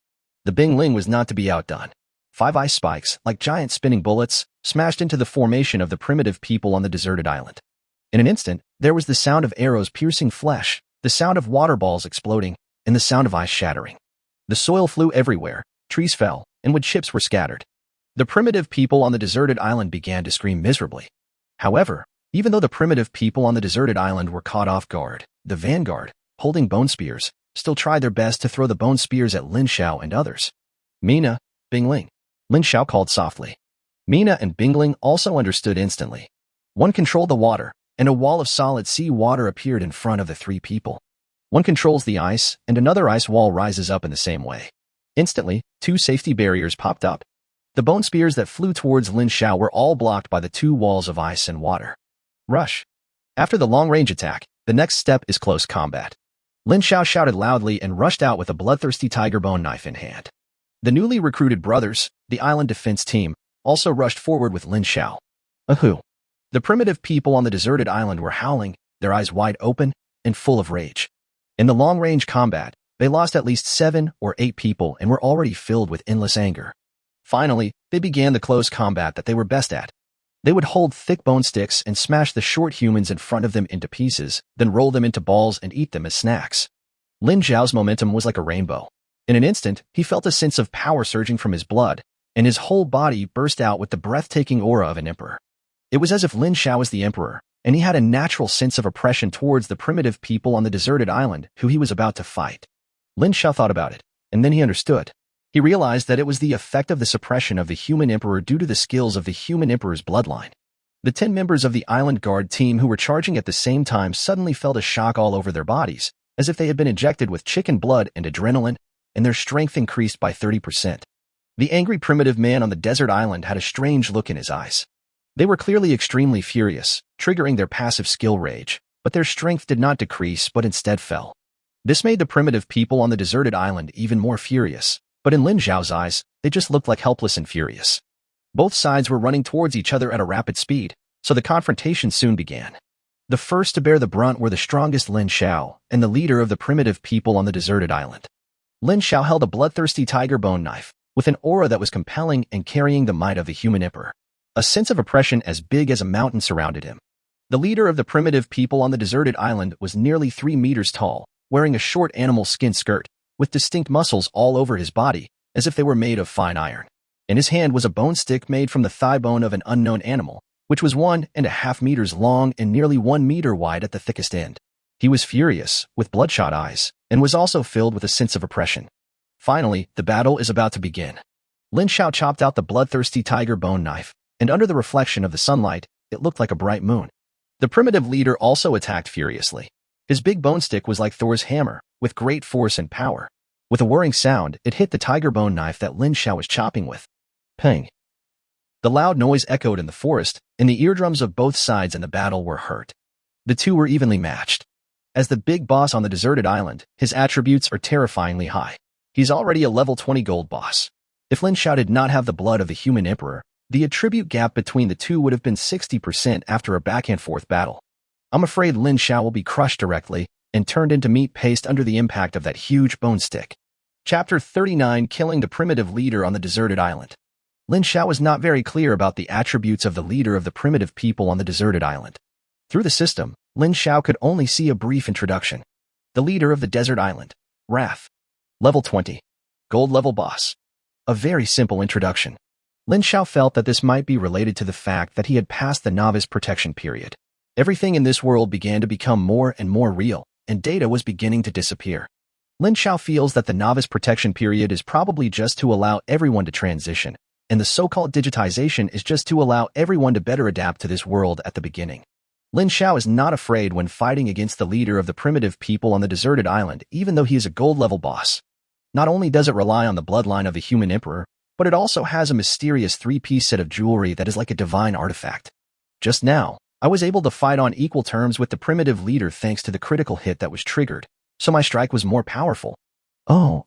[SPEAKER 1] The Bing Ling was not to be outdone. 5 ice spikes, like giant spinning bullets, smashed into the formation of the primitive people on the deserted island. In an instant, there was the sound of arrows piercing flesh, the sound of water balls exploding, and the sound of ice shattering. The soil flew everywhere, trees fell, and wood chips were scattered. The primitive people on the deserted island began to scream miserably. However, even though the primitive people on the deserted island were caught off guard, the vanguard, holding bone spears, still tried their best to throw the bone spears at Lin Xiao and others. Mina, Bing Ling. Lin Xiao called softly. Mina and Bing Ling also understood instantly. One controlled the water, and a wall of solid sea water appeared in front of the 3 people. One controls the ice, and another ice wall rises up in the same way. Instantly, 2 safety barriers popped up. The bone spears that flew towards Lin Xiao were all blocked by the 2 walls of ice and water. Rush. After the long-range attack, the next step is close combat. Lin Xiao shouted loudly and rushed out with a bloodthirsty tiger bone knife in hand. The newly recruited brothers, the island defense team, also rushed forward with Lin Xiao. Ahoo! The primitive people on the deserted island were howling, their eyes wide open and full of rage. In the long-range combat, they lost at least 7 or 8 people and were already filled with endless anger. Finally, they began the close combat that they were best at. They would hold thick bone sticks and smash the short humans in front of them into pieces, then roll them into balls and eat them as snacks. Lin Xiao's momentum was like a rainbow. In an instant, he felt a sense of power surging from his blood, and his whole body burst out with the breathtaking aura of an emperor. It was as if Lin Xiao was the emperor, and he had a natural sense of oppression towards the primitive people on the deserted island who he was about to fight. Lin Xiao thought about it, and then he understood. He realized that it was the effect of the suppression of the human emperor due to the skills of the human emperor's bloodline. The 10 members of the island guard team who were charging at the same time suddenly felt a shock all over their bodies, as if they had been injected with chicken blood and adrenaline, and their strength increased by 30%. The angry primitive man on the desert island had a strange look in his eyes. They were clearly extremely furious, triggering their passive skill rage, but their strength did not decrease but instead fell. This made the primitive people on the deserted island even more furious, but in Lin Xiao's eyes, they just looked like helpless and furious. Both sides were running towards each other at a rapid speed, so the confrontation soon began. The first to bear the brunt were the strongest Lin Xiao and the leader of the primitive people on the deserted island. Lin Xiao held a bloodthirsty tiger bone knife, with an aura that was compelling and carrying the might of the human emperor. A sense of oppression as big as a mountain surrounded him. The leader of the primitive people on the deserted island was nearly 3 meters tall, wearing a short animal skin skirt, with distinct muscles all over his body, as if they were made of fine iron. In his hand was a bone stick made from the thigh bone of an unknown animal, which was 1.5 meters long and nearly 1 meter wide at the thickest end. He was furious, with bloodshot eyes, and was also filled with a sense of oppression. Finally, the battle is about to begin. Lin Xiao chopped out the bloodthirsty tiger bone knife, and under the reflection of the sunlight, it looked like a bright moon. The primitive leader also attacked furiously. His big bone stick was like Thor's hammer, with great force and power. With a whirring sound, it hit the tiger bone knife that Lin Xiao was chopping with. Ping! The loud noise echoed in the forest, and the eardrums of both sides in the battle were hurt. The two were evenly matched. As the big boss on the deserted island, his attributes are terrifyingly high. He's already a level 20 gold boss. If Lin Xiao did not have the blood of the human emperor, the attribute gap between the two would have been 60% after a back-and-forth battle. I'm afraid Lin Xiao will be crushed directly and turned into meat paste under the impact of that huge bone stick. Chapter 39: Killing the Primitive Leader on the Deserted Island. Lin Xiao was not very clear about the attributes of the leader of the primitive people on the deserted island. Through the system, Lin Xiao could only see a brief introduction. The leader of the desert island. Wrath. Level 20. Gold level boss. A very simple introduction. Lin Xiao felt that this might be related to the fact that he had passed the novice protection period. Everything in this world began to become more and more real, and data was beginning to disappear. Lin Xiao feels that the novice protection period is probably just to allow everyone to transition, and the so-called digitization is just to allow everyone to better adapt to this world at the beginning. Lin Xiao is not afraid when fighting against the leader of the primitive people on the deserted island, even though he is a gold-level boss. Not only does it rely on the bloodline of the human emperor, but it also has a mysterious 3-piece set of jewelry that is like a divine artifact. Just now, I was able to fight on equal terms with the primitive leader thanks to the critical hit that was triggered, so my strike was more powerful. Oh.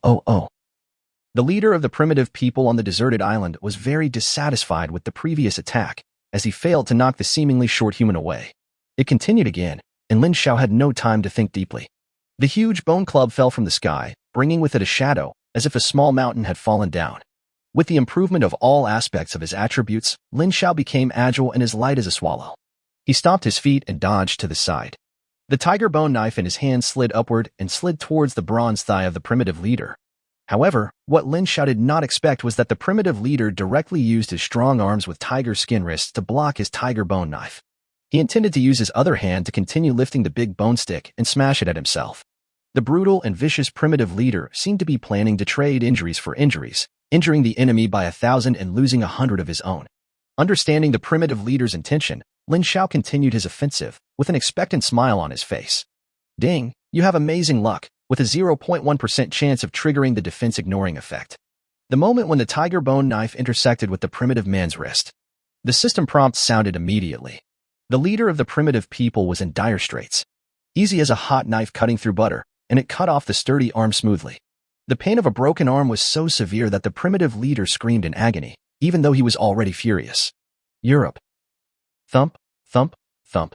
[SPEAKER 1] The leader of the primitive people on the deserted island was very dissatisfied with the previous attack, as he failed to knock the seemingly short human away. It continued again, and Lin Xiao had no time to think deeply. The huge bone club fell from the sky, bringing with it a shadow, as if a small mountain had fallen down. With the improvement of all aspects of his attributes, Lin Xiao became agile and as light as a swallow. He stomped his feet and dodged to the side. The tiger bone knife in his hand slid upward and slid towards the bronze thigh of the primitive leader. However, what Lin Xiao did not expect was that the primitive leader directly used his strong arms with tiger skin wrists to block his tiger bone knife. He intended to use his other hand to continue lifting the big bone stick and smash it at himself. The brutal and vicious primitive leader seemed to be planning to trade injuries for injuries, injuring the enemy by 1,000 and losing 100 of his own. Understanding the primitive leader's intention, Lin Xiao continued his offensive, with an expectant smile on his face. Ding, you have amazing luck, with a 0.1% chance of triggering the defense ignoring effect. The moment when the tiger bone knife intersected with the primitive man's wrist. The system prompt sounded immediately. The leader of the primitive people was in dire straits. Easy as a hot knife cutting through butter, and it cut off the sturdy arm smoothly. The pain of a broken arm was so severe that the primitive leader screamed in agony, even though he was already furious. Europe. Thump, thump, thump.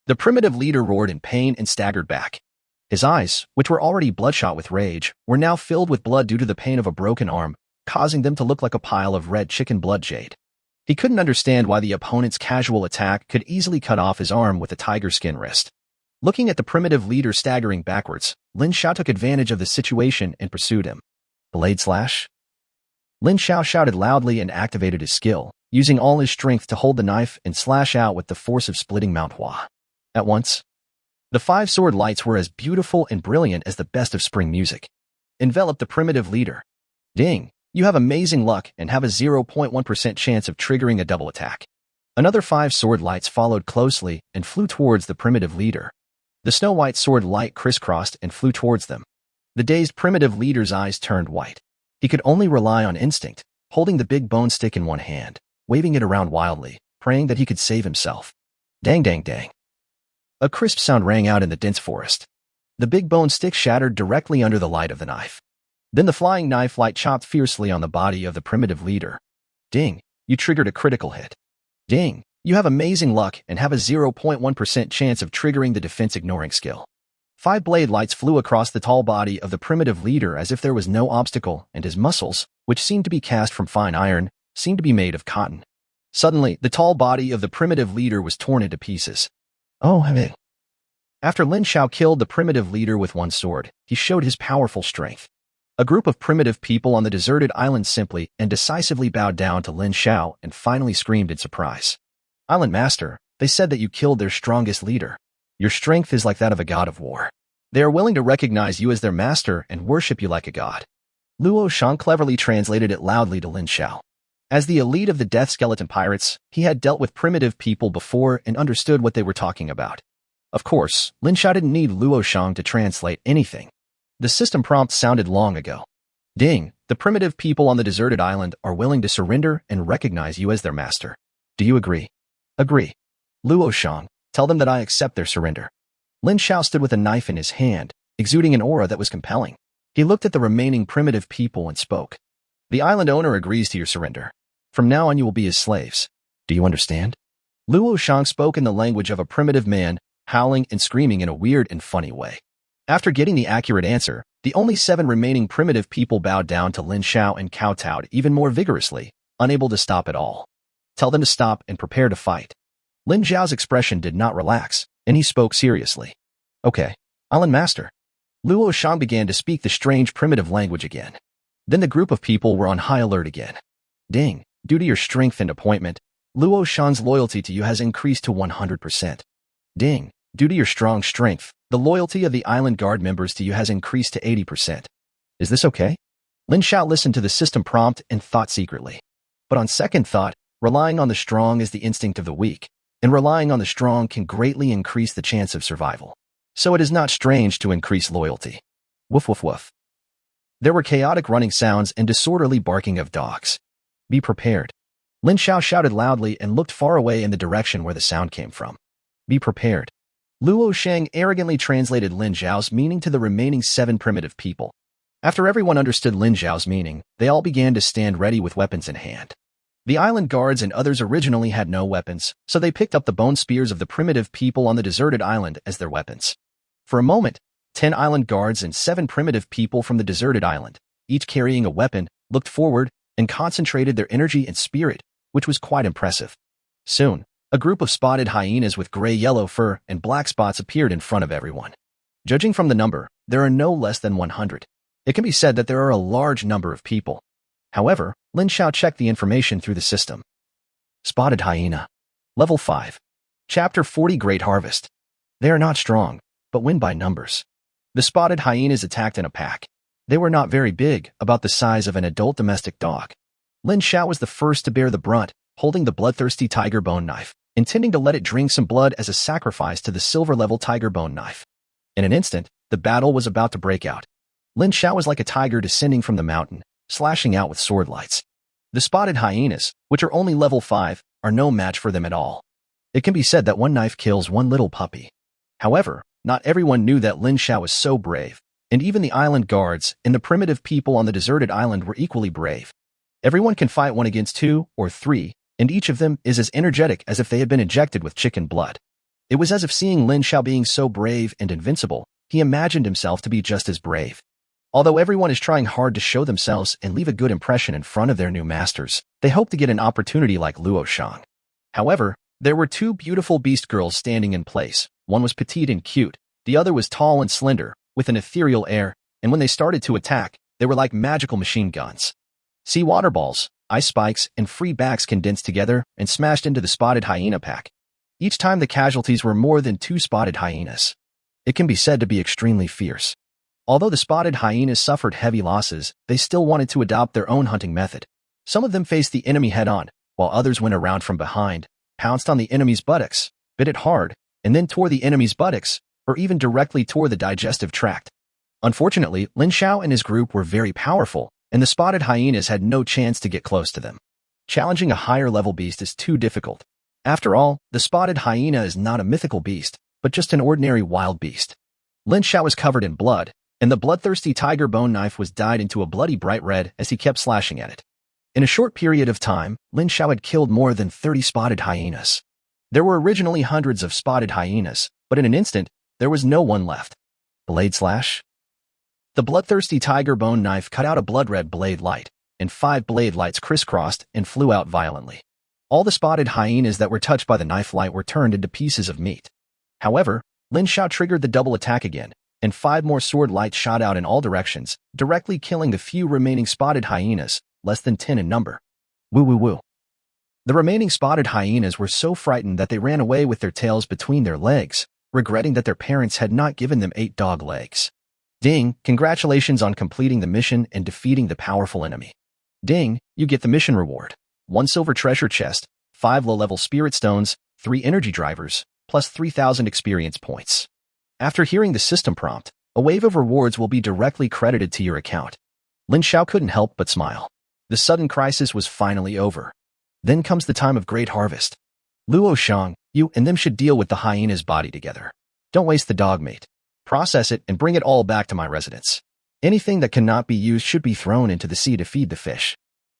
[SPEAKER 1] The primitive leader roared in pain and staggered back. His eyes, which were already bloodshot with rage, were now filled with blood due to the pain of a broken arm, causing them to look like a pile of red chicken blood jade. He couldn't understand why the opponent's casual attack could easily cut off his arm with a tiger skin wrist. Looking at the primitive leader staggering backwards, Lin Xiao took advantage of the situation and pursued him. Blade slash? Lin Xiao shouted loudly and activated his skill, using all his strength to hold the knife and slash out with the force of splitting manhwa. At once, the 5 sword lights were as beautiful and brilliant as the best of spring music. Enveloped the primitive leader. Ding, you have amazing luck and have a 0.1% chance of triggering a double attack. Another 5 sword lights followed closely and flew towards the primitive leader. The snow-white sword light crisscrossed and flew towards them. The dazed primitive leader's eyes turned white. He could only rely on instinct, holding the big bone stick in one hand, waving it around wildly, praying that he could save himself. Dang, dang, dang. A crisp sound rang out in the dense forest. The big bone stick shattered directly under the light of the knife. Then the flying knife light chopped fiercely on the body of the primitive leader. Ding, you triggered a critical hit. Ding, you have amazing luck and have a 0.1% chance of triggering the defense ignoring skill. 5 blade lights flew across the tall body of the primitive leader as if there was no obstacle, and his muscles, which seemed to be cast from fine iron, seemed to be made of cotton. Suddenly, the tall body of the primitive leader was torn into pieces. Oh, hey. After Lin Xiao killed the primitive leader with one sword, he showed his powerful strength. A group of primitive people on the deserted island simply and decisively bowed down to Lin Xiao and finally screamed in surprise. Island Master, they said that you killed their strongest leader. Your strength is like that of a god of war. They are willing to recognize you as their master and worship you like a god. Luo Shang cleverly translated it loudly to Lin Xiao. As the elite of the Death Skeleton Pirates, he had dealt with primitive people before and understood what they were talking about. Of course, Lin Xiao didn't need Luo Shang to translate anything. The system prompt sounded long ago. Ding, the primitive people on the deserted island are willing to surrender and recognize you as their master. Do you agree? Agree. Luo Shang, tell them that I accept their surrender. Lin Xiao stood with a knife in his hand, exuding an aura that was compelling. He looked at the remaining primitive people and spoke. The island owner agrees to your surrender. From now on you will be his slaves. Do you understand? Luo Shang spoke in the language of a primitive man, howling and screaming in a weird and funny way. After getting the accurate answer, the only 7 remaining primitive people bowed down to Lin Xiao and kowtowed even more vigorously, unable to stop at all. Tell them to stop and prepare to fight. Lin Xiao's expression did not relax, and he spoke seriously. Okay, Island Master. Luo Shang began to speak the strange primitive language again. Then the group of people were on high alert again. Ding, due to your strength and appointment, Luo Shang's loyalty to you has increased to 100%. Ding, due to your strong strength, the loyalty of the island guard members to you has increased to 80%. Is this okay? Lin Xiao listened to the system prompt and thought secretly. But on second thought, relying on the strong is the instinct of the weak, and relying on the strong can greatly increase the chance of survival. So it is not strange to increase loyalty. Woof woof woof. There were chaotic running sounds and disorderly barking of dogs. Be prepared. Lin Xiao shouted loudly and looked far away in the direction where the sound came from. Be prepared. Luo Shang arrogantly translated Lin Xiao's meaning to the remaining 7 primitive people. After everyone understood Lin Xiao's meaning, they all began to stand ready with weapons in hand. The island guards and others originally had no weapons, so they picked up the bone spears of the primitive people on the deserted island as their weapons. For a moment, 10 island guards and 7 primitive people from the deserted island, each carrying a weapon, looked forward and concentrated their energy and spirit, which was quite impressive. Soon, a group of spotted hyenas with gray-yellow fur and black spots appeared in front of everyone. Judging from the number, there are no less than 100. It can be said that there are a large number of people. However, Lin Xiao checked the information through the system. Spotted hyena. Level 5. Chapter 40 Great Harvest. They are not strong, but win by numbers. The spotted hyenas attacked in a pack. They were not very big, about the size of an adult domestic dog. Lin Xiao was the first to bear the brunt, holding the bloodthirsty tiger bone knife, intending to let it drink some blood as a sacrifice to the silver-level tiger bone knife. In an instant, the battle was about to break out. Lin Xiao was like a tiger descending from the mountain, slashing out with sword lights. The spotted hyenas, which are only level 5, are no match for them at all. It can be said that one knife kills one little puppy. However, not everyone knew that Lin Xiao was so brave, and even the island guards and the primitive people on the deserted island were equally brave. Everyone can fight 1 against 2 or 3, and each of them is as energetic as if they had been injected with chicken blood. It was as if seeing Lin Xiao being so brave and invincible, he imagined himself to be just as brave. Although everyone is trying hard to show themselves and leave a good impression in front of their new masters, they hope to get an opportunity like Luo Shang. However, there were 2 beautiful beast girls standing in place. One was petite and cute, the other was tall and slender, with an ethereal air, and when they started to attack, they were like magical machine guns. Sea water balls, ice spikes, and free backs condensed together and smashed into the spotted hyena pack. Each time the casualties were more than 2 spotted hyenas. It can be said to be extremely fierce. Although the spotted hyenas suffered heavy losses, they still wanted to adopt their own hunting method. Some of them faced the enemy head-on, while others went around from behind, pounced on the enemy's buttocks, bit it hard, and then tore the enemy's buttocks, or even directly tore the digestive tract. Unfortunately, Lin Xiao and his group were very powerful, and the spotted hyenas had no chance to get close to them. Challenging a higher-level beast is too difficult. After all, the spotted hyena is not a mythical beast, but just an ordinary wild beast. Lin Xiao was covered in blood, and the bloodthirsty tiger bone knife was dyed into a bloody bright red as he kept slashing at it. In a short period of time, Lin Xiao had killed more than 30 spotted hyenas. There were originally hundreds of spotted hyenas, but in an instant, there was no one left. Blade slash? The bloodthirsty tiger bone knife cut out a blood-red blade light, and 5 blade lights crisscrossed and flew out violently. All the spotted hyenas that were touched by the knife light were turned into pieces of meat. However, Lin Xiao triggered the double attack again, and 5 more sword lights shot out in all directions, directly killing the few remaining spotted hyenas, less than 10 in number. Woo woo woo. The remaining spotted hyenas were so frightened that they ran away with their tails between their legs, regretting that their parents had not given them 8 dog legs. Ding, congratulations on completing the mission and defeating the powerful enemy. Ding, you get the mission reward. 1 silver treasure chest, 5 low-level spirit stones, 3 energy drivers, plus 3,000 experience points. After hearing the system prompt, a wave of rewards will be directly credited to your account. Lin Xiao couldn't help but smile. The sudden crisis was finally over. Then comes the time of great harvest. Luo Shang, you and them should deal with the hyena's body together. Don't waste the dog meat. Process it and bring it all back to my residence. Anything that cannot be used should be thrown into the sea to feed the fish.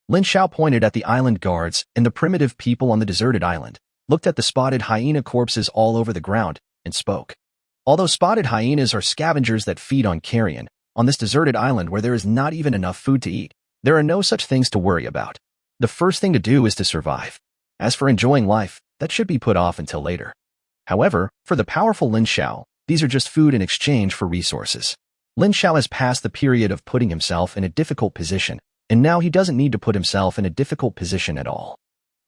[SPEAKER 1] Lin Xiao pointed at the island guards and the primitive people on the deserted island, looked at the spotted hyena corpses all over the ground, and spoke. Although spotted hyenas are scavengers that feed on carrion, on this deserted island where there is not even enough food to eat, there are no such things to worry about. The first thing to do is to survive. As for enjoying life, that should be put off until later. However, for the powerful Lin Xiao, these are just food in exchange for resources. Lin Xiao has passed the period of putting himself in a difficult position, and now he doesn't need to put himself in a difficult position at all.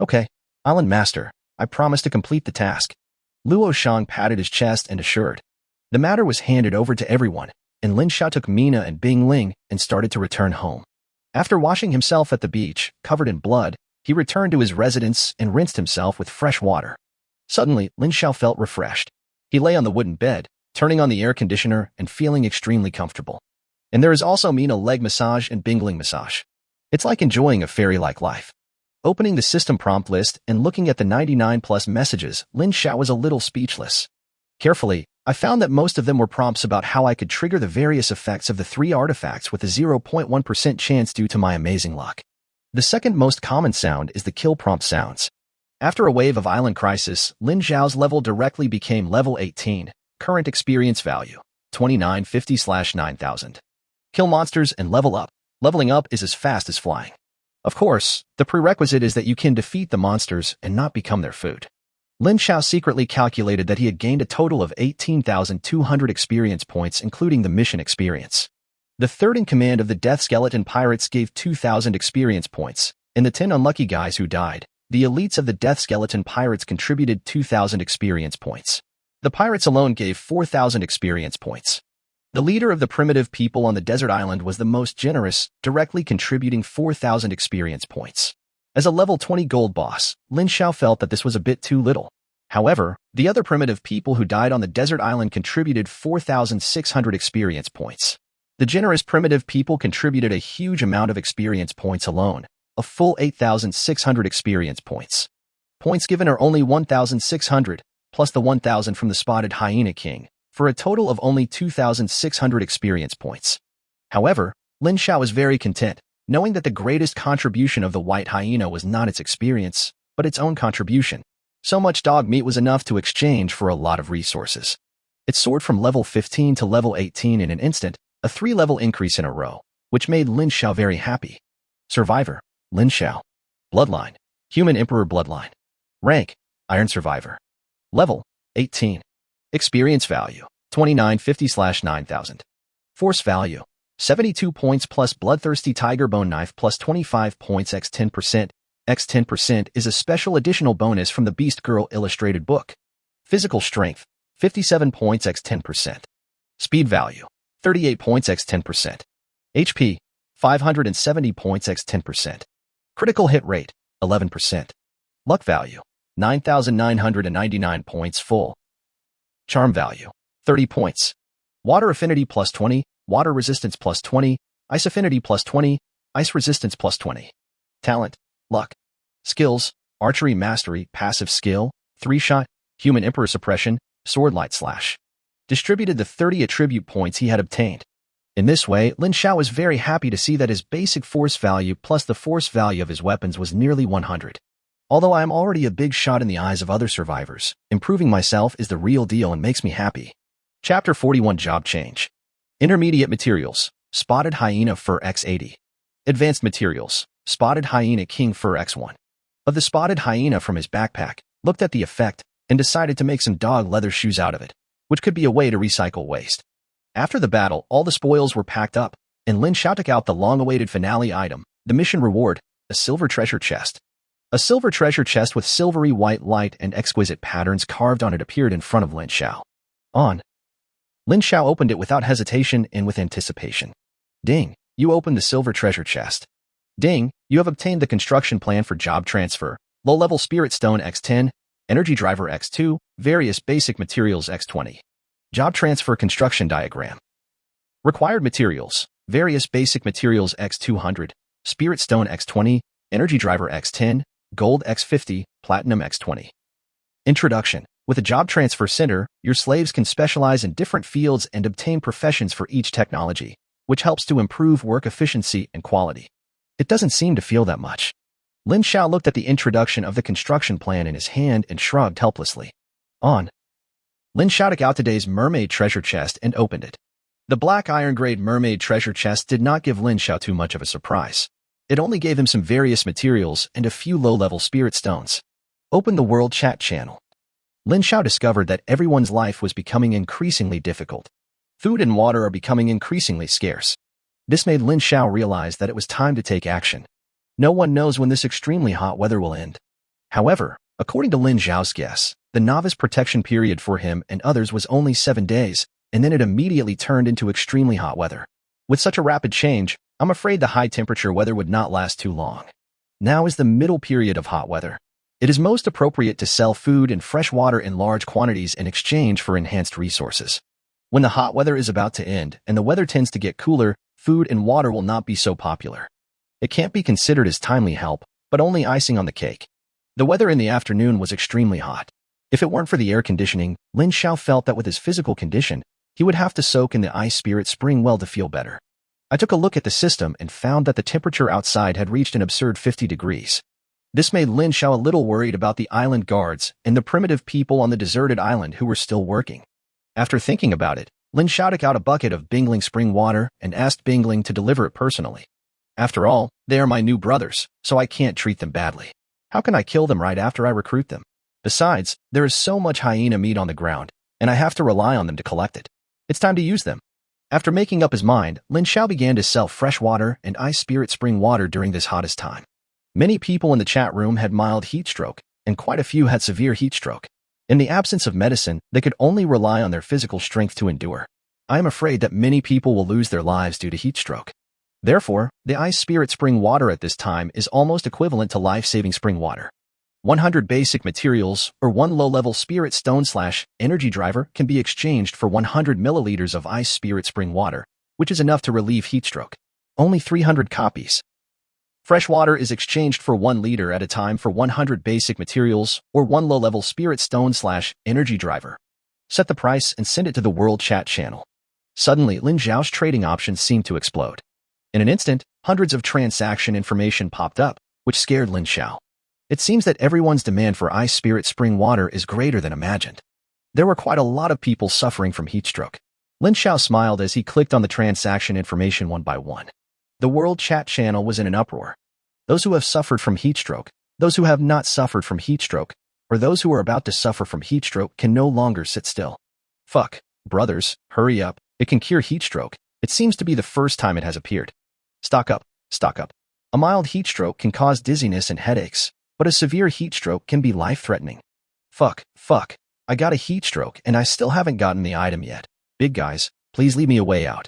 [SPEAKER 1] Okay, Island Master, I promise to complete the task. Luo Shang patted his chest and assured. The matter was handed over to everyone, and Lin Xiao took Mina and Bing Ling and started to return home. After washing himself at the beach, covered in blood, he returned to his residence and rinsed himself with fresh water. Suddenly, Lin Xiao felt refreshed. He lay on the wooden bed, turning on the air conditioner and feeling extremely comfortable. And there is also Mina leg massage and Bingling massage. It's like enjoying a fairy-like life. Opening the system prompt list and looking at the 99+ messages, Lin Xiao was a little speechless. Carefully, I found that most of them were prompts about how I could trigger the various effects of the 3 artifacts with a 0.1% chance due to my amazing luck. The second most common sound is the kill prompt sounds. After a wave of Island Crisis, Lin Xiao's level directly became level 18, current experience value, 2950/9000. Kill monsters and level up. Leveling up is as fast as flying. Of course, the prerequisite is that you can defeat the monsters and not become their food. Lin Xiao secretly calculated that he had gained a total of 18,200 experience points, including the mission experience. The third in command of the Death Skeleton Pirates gave 2,000 experience points, and the 10 unlucky guys who died, the elites of the Death Skeleton Pirates, contributed 2,000 experience points. The pirates alone gave 4,000 experience points. The leader of the primitive people on the desert island was the most generous, directly contributing 4,000 experience points. As a level 20 gold boss, Lin Xiao felt that this was a bit too little. However, the other primitive people who died on the desert island contributed 4,600 experience points. The generous primitive people contributed a huge amount of experience points alone, a full 8,600 experience points. Points given are only 1,600, plus the 1,000 from the spotted hyena king, for a total of only 2,600 experience points. However, Lin Xiao was very content, knowing that the greatest contribution of the white hyena was not its experience, but its own contribution. So much dog meat was enough to exchange for a lot of resources. It soared from level 15 to level 18 in an instant, a 3-level increase in a row, which made Lin Xiao very happy. Survivor, Lin Xiao. Bloodline, Human Emperor Bloodline. Rank, Iron Survivor. Level, 18. Experience value, 2950/9000. Force value, 72 points plus Bloodthirsty Tiger Bone Knife plus 25 points x 10%. X 10% is a special additional bonus from the Beast Girl illustrated book. Physical strength, 57 points x 10%. Speed value, 38 points x 10%. HP, 570 points x 10%. Critical hit rate, 11%. Luck value, 9,999 points full. Charm value, 30 points. Water affinity plus 20, water resistance plus 20, ice affinity plus 20, ice resistance plus 20. Talent, luck. Skills, archery mastery, passive skill, 3-shot, human emperor suppression, sword light slash. Distributed the 30 attribute points he had obtained. In this way, Lin Xiao was very happy to see that his basic force value plus the force value of his weapons was nearly 100. Although I am already a big shot in the eyes of other survivors, improving myself is the real deal and makes me happy. Chapter 41 Job Change. Intermediate Materials. Spotted Hyena Fur X80. Advanced Materials. Spotted Hyena King Fur X1. Of the spotted hyena from his backpack, looked at the effect, and decided to make some dog leather shoes out of it, which could be a way to recycle waste. After the battle, all the spoils were packed up, and Lin Xiao took out the long-awaited finale item, the mission reward, a silver treasure chest. A silver treasure chest with silvery white light and exquisite patterns carved on it appeared in front of Lin Xiao. Lin Xiao opened it without hesitation and with anticipation. Ding, you opened the silver treasure chest. Ding, you have obtained the construction plan for job transfer, low-level spirit stone X10, energy driver X2, various basic materials X20. Job transfer construction diagram. Required materials, various basic materials X200, spirit stone X20, energy driver X10, gold X50, platinum X20. Introduction. With a job transfer center, your slaves can specialize in different fields and obtain professions for each technology, which helps to improve work efficiency and quality. It doesn't seem to feel that much. Lin Xiao looked at the introduction of the construction plan in his hand and shrugged helplessly. Lin Xiao took out today's Mermaid treasure chest and opened it. The black iron-grade Mermaid treasure chest did not give Lin Xiao too much of a surprise. It only gave him some various materials and a few low-level spirit stones. Open the world chat channel. Lin Xiao discovered that everyone's life was becoming increasingly difficult. Food and water are becoming increasingly scarce. This made Lin Xiao realize that it was time to take action. No one knows when this extremely hot weather will end. However, according to Lin Xiao's guess, the novice protection period for him and others was only 7 days, and then it immediately turned into extremely hot weather. With such a rapid change, I'm afraid the high-temperature weather would not last too long. Now is the middle period of hot weather. It is most appropriate to sell food and fresh water in large quantities in exchange for enhanced resources. When the hot weather is about to end and the weather tends to get cooler, food and water will not be so popular. It can't be considered as timely help, but only icing on the cake. The weather in the afternoon was extremely hot. If it weren't for the air conditioning, Lin Xiao felt that with his physical condition, he would have to soak in the ice spirit spring well to feel better. I took a look at the system and found that the temperature outside had reached an absurd 50 degrees. This made Lin Xiao a little worried about the island guards and the primitive people on the deserted island who were still working. After thinking about it, Lin Xiao took out a bucket of Bingling spring water and asked Bingling to deliver it personally. After all, they are my new brothers, so I can't treat them badly. How can I kill them right after I recruit them? Besides, there is so much hyena meat on the ground, and I have to rely on them to collect it. It's time to use them. After making up his mind, Lin Xiao began to sell fresh water and ice spirit spring water during this hottest time. Many people in the chat room had mild heat stroke, and quite a few had severe heat stroke. In the absence of medicine, they could only rely on their physical strength to endure. I am afraid that many people will lose their lives due to heat stroke. Therefore, the ice spirit spring water at this time is almost equivalent to life-saving spring water. 100 basic materials or 1 low-level spirit stone/energy driver can be exchanged for 100 milliliters of ice spirit spring water, which is enough to relieve heat stroke. Only 300 copies. Fresh water is exchanged for 1 liter at a time for 100 basic materials or 1 low-level spirit stone/energy driver. Set the price and send it to the world chat channel. Suddenly, Lin Xiao's trading options seemed to explode. In an instant, hundreds of transaction information popped up, which scared Lin Xiao. It seems that everyone's demand for ice spirit spring water is greater than imagined. There were quite a lot of people suffering from heat stroke. Lin Xiao smiled as he clicked on the transaction information one by one. The world chat channel was in an uproar. Those who have suffered from heat stroke, those who have not suffered from heat stroke, or those who are about to suffer from heat stroke can no longer sit still. Fuck, brothers, hurry up, it can cure heat stroke. It seems to be the first time it has appeared. Stock up, stock up. A mild heat stroke can cause dizziness and headaches, but a severe heat stroke can be life-threatening. Fuck, I got a heat stroke and I still haven't gotten the item yet. Big guys, please leave me a way out.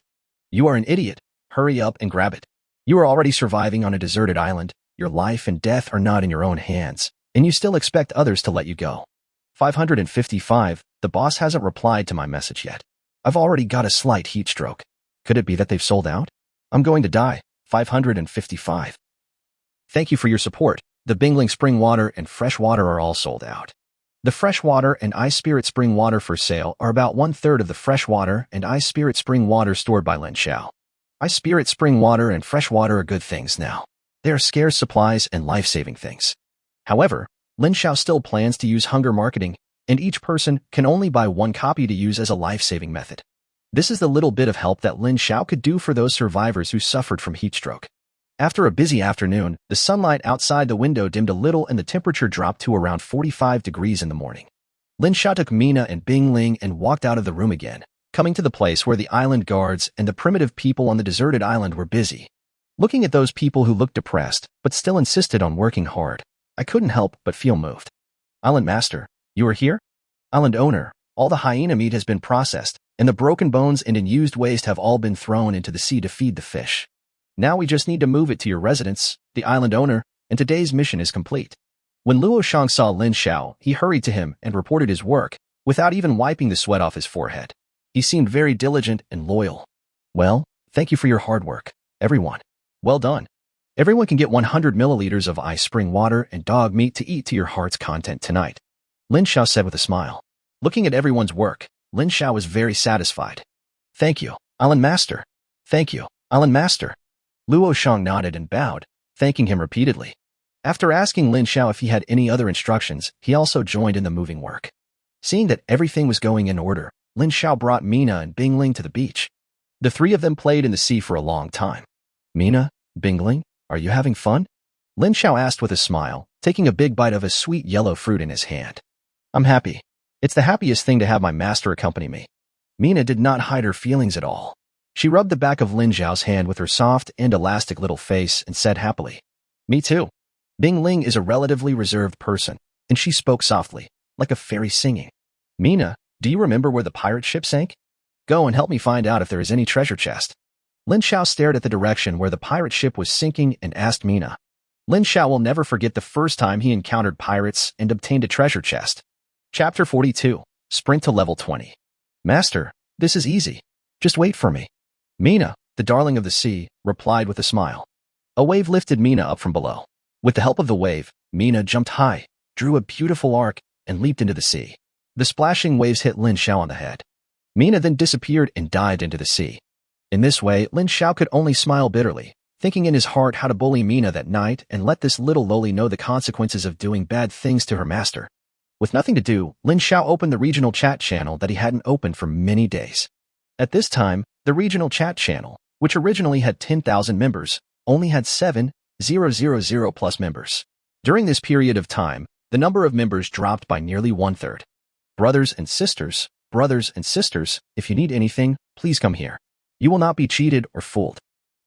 [SPEAKER 1] You are an idiot. Hurry up and grab it. You are already surviving on a deserted island. Your life and death are not in your own hands, and you still expect others to let you go. 555, the boss hasn't replied to my message yet. I've already got a slight heat stroke. Could it be that they've sold out? I'm going to die. 555. Thank you for your support. The Bingling spring water and fresh water are all sold out. The fresh water and ice spirit spring water for sale are about 1/3 of the fresh water and ice spirit spring water stored by Lin Xiao. Ice spirit spring water and fresh water are good things now. They are scarce supplies and life-saving things. However, Lin Xiao still plans to use hunger marketing. and each person can only buy one copy to use as a life-saving method. This is the little bit of help that Lin Xiao could do for those survivors who suffered from heat stroke. After a busy afternoon, the sunlight outside the window dimmed a little and the temperature dropped to around 45 degrees in the morning. Lin Xiao took Mina and Bing Ling and walked out of the room again, coming to the place where the island guards and the primitive people on the deserted island were busy. Looking at those people who looked depressed, but still insisted on working hard, I couldn't help but feel moved. Island Master, you are here? Island Owner, all the hyena meat has been processed, and the broken bones and unused waste have all been thrown into the sea to feed the fish. Now we just need to move it to your residence, the Island Owner, and today's mission is complete. When Luo Shang saw Lin Xiao, he hurried to him and reported his work, without even wiping the sweat off his forehead. He seemed very diligent and loyal. Well, thank you for your hard work, everyone. Well done. Everyone can get 100 milliliters of ice spring water and dog meat to eat to your heart's content tonight, Lin Xiao said with a smile. Looking at everyone's work, Lin Xiao was very satisfied. Thank you, Island Master. Thank you, Island Master. Luo Shang nodded and bowed, thanking him repeatedly. After asking Lin Xiao if he had any other instructions, he also joined in the moving work. Seeing that everything was going in order, Lin Xiao brought Mina and Bing Ling to the beach. The three of them played in the sea for a long time. Mina, Bing Ling, are you having fun? Lin Xiao asked with a smile, taking a big bite of a sweet yellow fruit in his hand. I'm happy. It's the happiest thing to have my master accompany me. Mina did not hide her feelings at all. She rubbed the back of Lin Xiao's hand with her soft and elastic little face and said happily, Me too. Bing Ling is a relatively reserved person, and she spoke softly, like a fairy singing. Mina, do you remember where the pirate ship sank? Go and help me find out if there is any treasure chest. Lin Xiao stared at the direction where the pirate ship was sinking and asked Mina. Lin Xiao will never forget the first time he encountered pirates and obtained a treasure chest. Chapter 42. Sprint to level 20. Master, this is easy. Just wait for me. Mina, the darling of the sea, replied with a smile. A wave lifted Mina up from below. With the help of the wave, Mina jumped high, drew a beautiful arc, and leaped into the sea. The splashing waves hit Lin Xiao on the head. Mina then disappeared and dived into the sea. In this way, Lin Xiao could only smile bitterly, thinking in his heart how to bully Mina that night and let this little loli know the consequences of doing bad things to her master. With nothing to do, Lin Xiao opened the regional chat channel that he hadn't opened for many days. At this time, the regional chat channel, which originally had 10,000 members, only had 7,000 plus members. During this period of time, the number of members dropped by nearly 1/3. Brothers and sisters, if you need anything, please come here. You will not be cheated or fooled.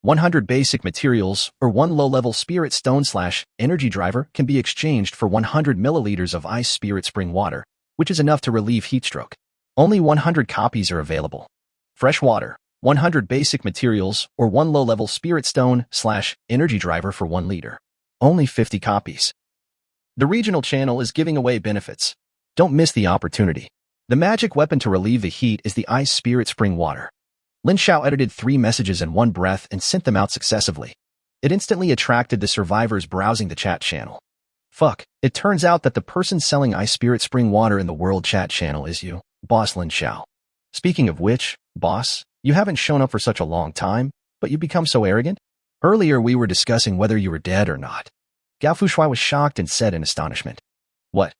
[SPEAKER 1] 100 basic materials or 1 low-level spirit stone/energy driver can be exchanged for 100 milliliters of ice spirit spring water, which is enough to relieve heat stroke. Only 100 copies are available. Fresh water, 100 basic materials or 1 low-level spirit stone/energy driver for 1 liter. Only 50 copies. The regional channel is giving away benefits. Don't miss the opportunity. The magic weapon to relieve the heat is the ice spirit spring water. Lin Xiao edited 3 messages in one breath and sent them out successively. It instantly attracted the survivors browsing the chat channel. Fuck, it turns out that the person selling ice spirit spring water in the world chat channel is you, Boss Lin Xiao. Speaking of which, boss, you haven't shown up for such a long time, but you become so arrogant? Earlier we were discussing whether you were dead or not. Gao Fushuai was shocked and said in astonishment. What?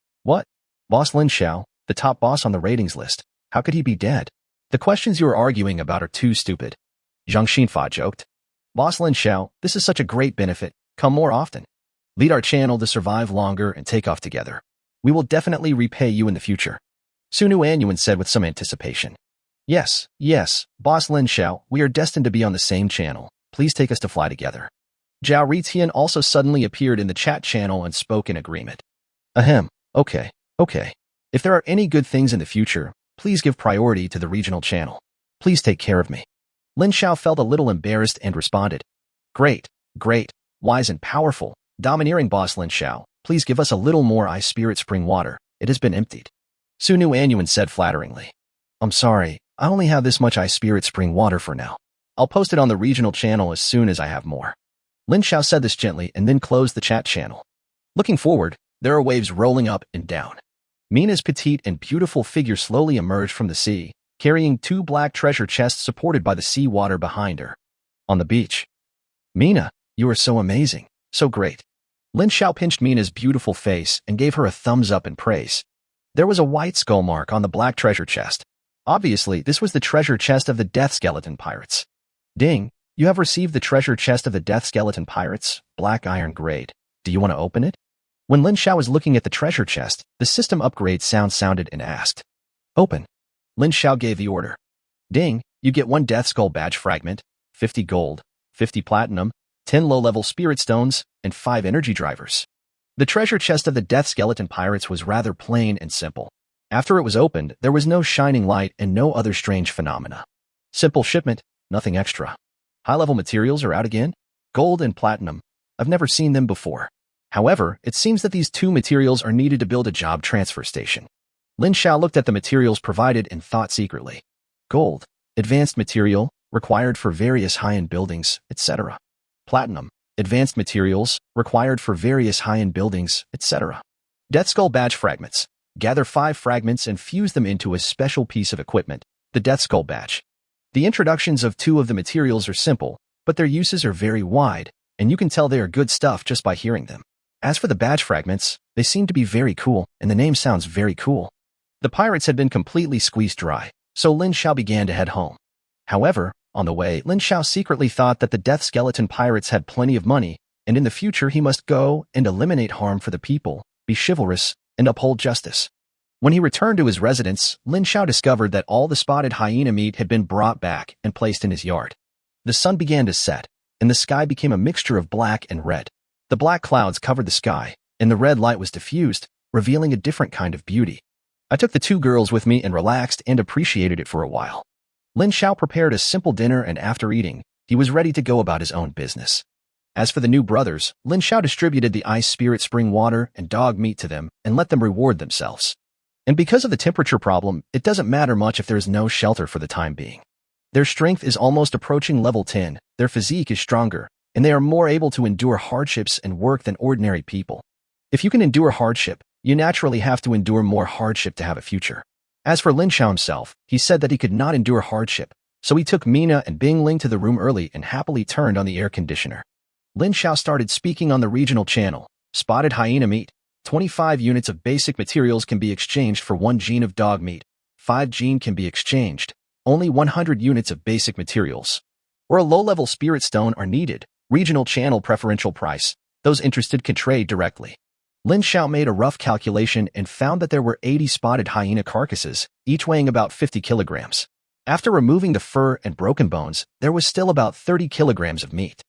[SPEAKER 1] Boss Lin Xiao, the top boss on the ratings list, how could he be dead? The questions you are arguing about are too stupid. Zhang Xinfa joked. Boss Lin Xiao, this is such a great benefit. Come more often. Lead our channel to survive longer and take off together. We will definitely repay you in the future. Sunu Anyuan said with some anticipation. Yes, Boss Lin Xiao, we are destined to be on the same channel. Please take us to fly together. Zhao Ritian also suddenly appeared in the chat channel and spoke in agreement. Ahem, okay. If there are any good things in the future, please give priority to the regional channel. Please take care of me. Lin Xiao felt a little embarrassed and responded. Great, wise and powerful, domineering Boss Lin Xiao, please give us a little more ice spirit spring water. It has been emptied. Sunu Anyuan said flatteringly. I'm sorry, I only have this much ice spirit spring water for now. I'll post it on the regional channel as soon as I have more. Lin Xiao said this gently and then closed the chat channel. Looking forward, there are waves rolling up and down. Mina's petite and beautiful figure slowly emerged from the sea, carrying 2 black treasure chests supported by the sea water behind her. On the beach. Mina, you are so amazing, so great. Lin Xiao pinched Mina's beautiful face and gave her a thumbs up in praise. There was a white skull mark on the black treasure chest. Obviously, this was the treasure chest of the Death Skeleton Pirates. Ding, you have received the treasure chest of the Death Skeleton Pirates, black iron grade. Do you want to open it? When Lin Xiao was looking at the treasure chest, the system upgrade sound sounded and asked. Open. Lin Xiao gave the order. Ding, you get 1 Death Skull badge fragment, 50 gold, 50 platinum, 10 low-level spirit stones, and 5 energy drivers. The treasure chest of the Death Skeleton Pirates was rather plain and simple. After it was opened, there was no shining light and no other strange phenomena. Simple shipment, nothing extra. High-level materials are out again? Gold and platinum. I've never seen them before. However, it seems that these 2 materials are needed to build a job transfer station. Lin Xiao looked at the materials provided and thought secretly. Gold, advanced material, required for various high-end buildings, etc. Platinum, advanced materials, required for various high-end buildings, etc. Death Skull badge fragments. Gather 5 fragments and fuse them into a special piece of equipment, the Death Skull badge. The introductions of 2 of the materials are simple, but their uses are very wide, and you can tell they are good stuff just by hearing them. As for the badge fragments, they seem to be very cool, and the name sounds very cool. The pirates had been completely squeezed dry, so Lin Xiao began to head home. However, on the way, Lin Xiao secretly thought that the Death Skeleton Pirates had plenty of money, and in the future he must go and eliminate harm for the people, be chivalrous, and uphold justice. When he returned to his residence, Lin Xiao discovered that all the spotted hyena meat had been brought back and placed in his yard. The sun began to set, and the sky became a mixture of black and red. The black clouds covered the sky, and the red light was diffused, revealing a different kind of beauty. I took the 2 girls with me and relaxed and appreciated it for a while. Lin Xiao prepared a simple dinner, and after eating, he was ready to go about his own business. As for the new brothers, Lin Xiao distributed the ice spirit spring water and dog meat to them and let them reward themselves. And because of the temperature problem, it doesn't matter much if there is no shelter for the time being. Their strength is almost approaching level 10, their physique is stronger, and they are more able to endure hardships and work than ordinary people. If you can endure hardship, you naturally have to endure more hardship to have a future. As for Lin Xiao himself, he said that he could not endure hardship, so he took Mina and Bing Ling to the room early and happily turned on the air conditioner. Lin Xiao started speaking on the regional channel. Spotted hyena meat. 25 units of basic materials can be exchanged for 1 gene of dog meat. 5 gene can be exchanged. Only 100 units of basic materials or a low-level spirit stone are needed. Regional channel preferential price. Those interested can trade directly. Lin Xiao made a rough calculation and found that there were 80 spotted hyena carcasses, each weighing about 50 kilograms. After removing the fur and broken bones, there was still about 30 kilograms of meat.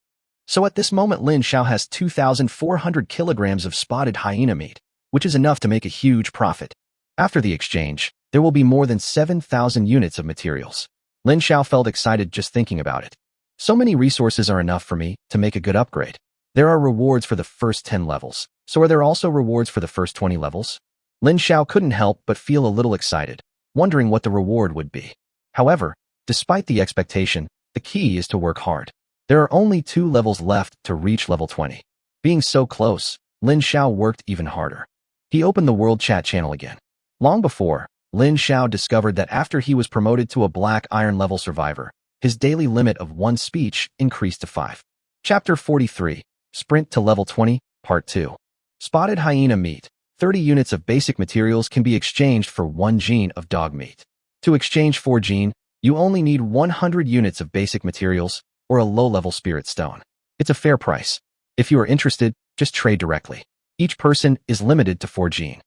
[SPEAKER 1] So at this moment Lin Xiao has 2,400 kilograms of spotted hyena meat, which is enough to make a huge profit. After the exchange, there will be more than 7,000 units of materials. Lin Xiao felt excited just thinking about it. So many resources are enough for me to make a good upgrade. There are rewards for the first 10 levels, so are there also rewards for the first 20 levels? Lin Xiao couldn't help but feel a little excited, wondering what the reward would be. However, despite the expectation, the key is to work hard. There are only 2 levels left to reach level 20. Being so close, Lin Xiao worked even harder. He opened the world chat channel again. Long before, Lin Xiao discovered that after he was promoted to a black iron level survivor, his daily limit of 1 speech increased to 5. Chapter 43, Sprint to Level 20, Part 2. Spotted hyena meat. 30 units of basic materials can be exchanged for 1 gene of dog meat. To exchange 4 gene, you only need 100 units of basic materials or a low-level spirit stone. It's a fair price. If you are interested, just trade directly. Each person is limited to 4 gene.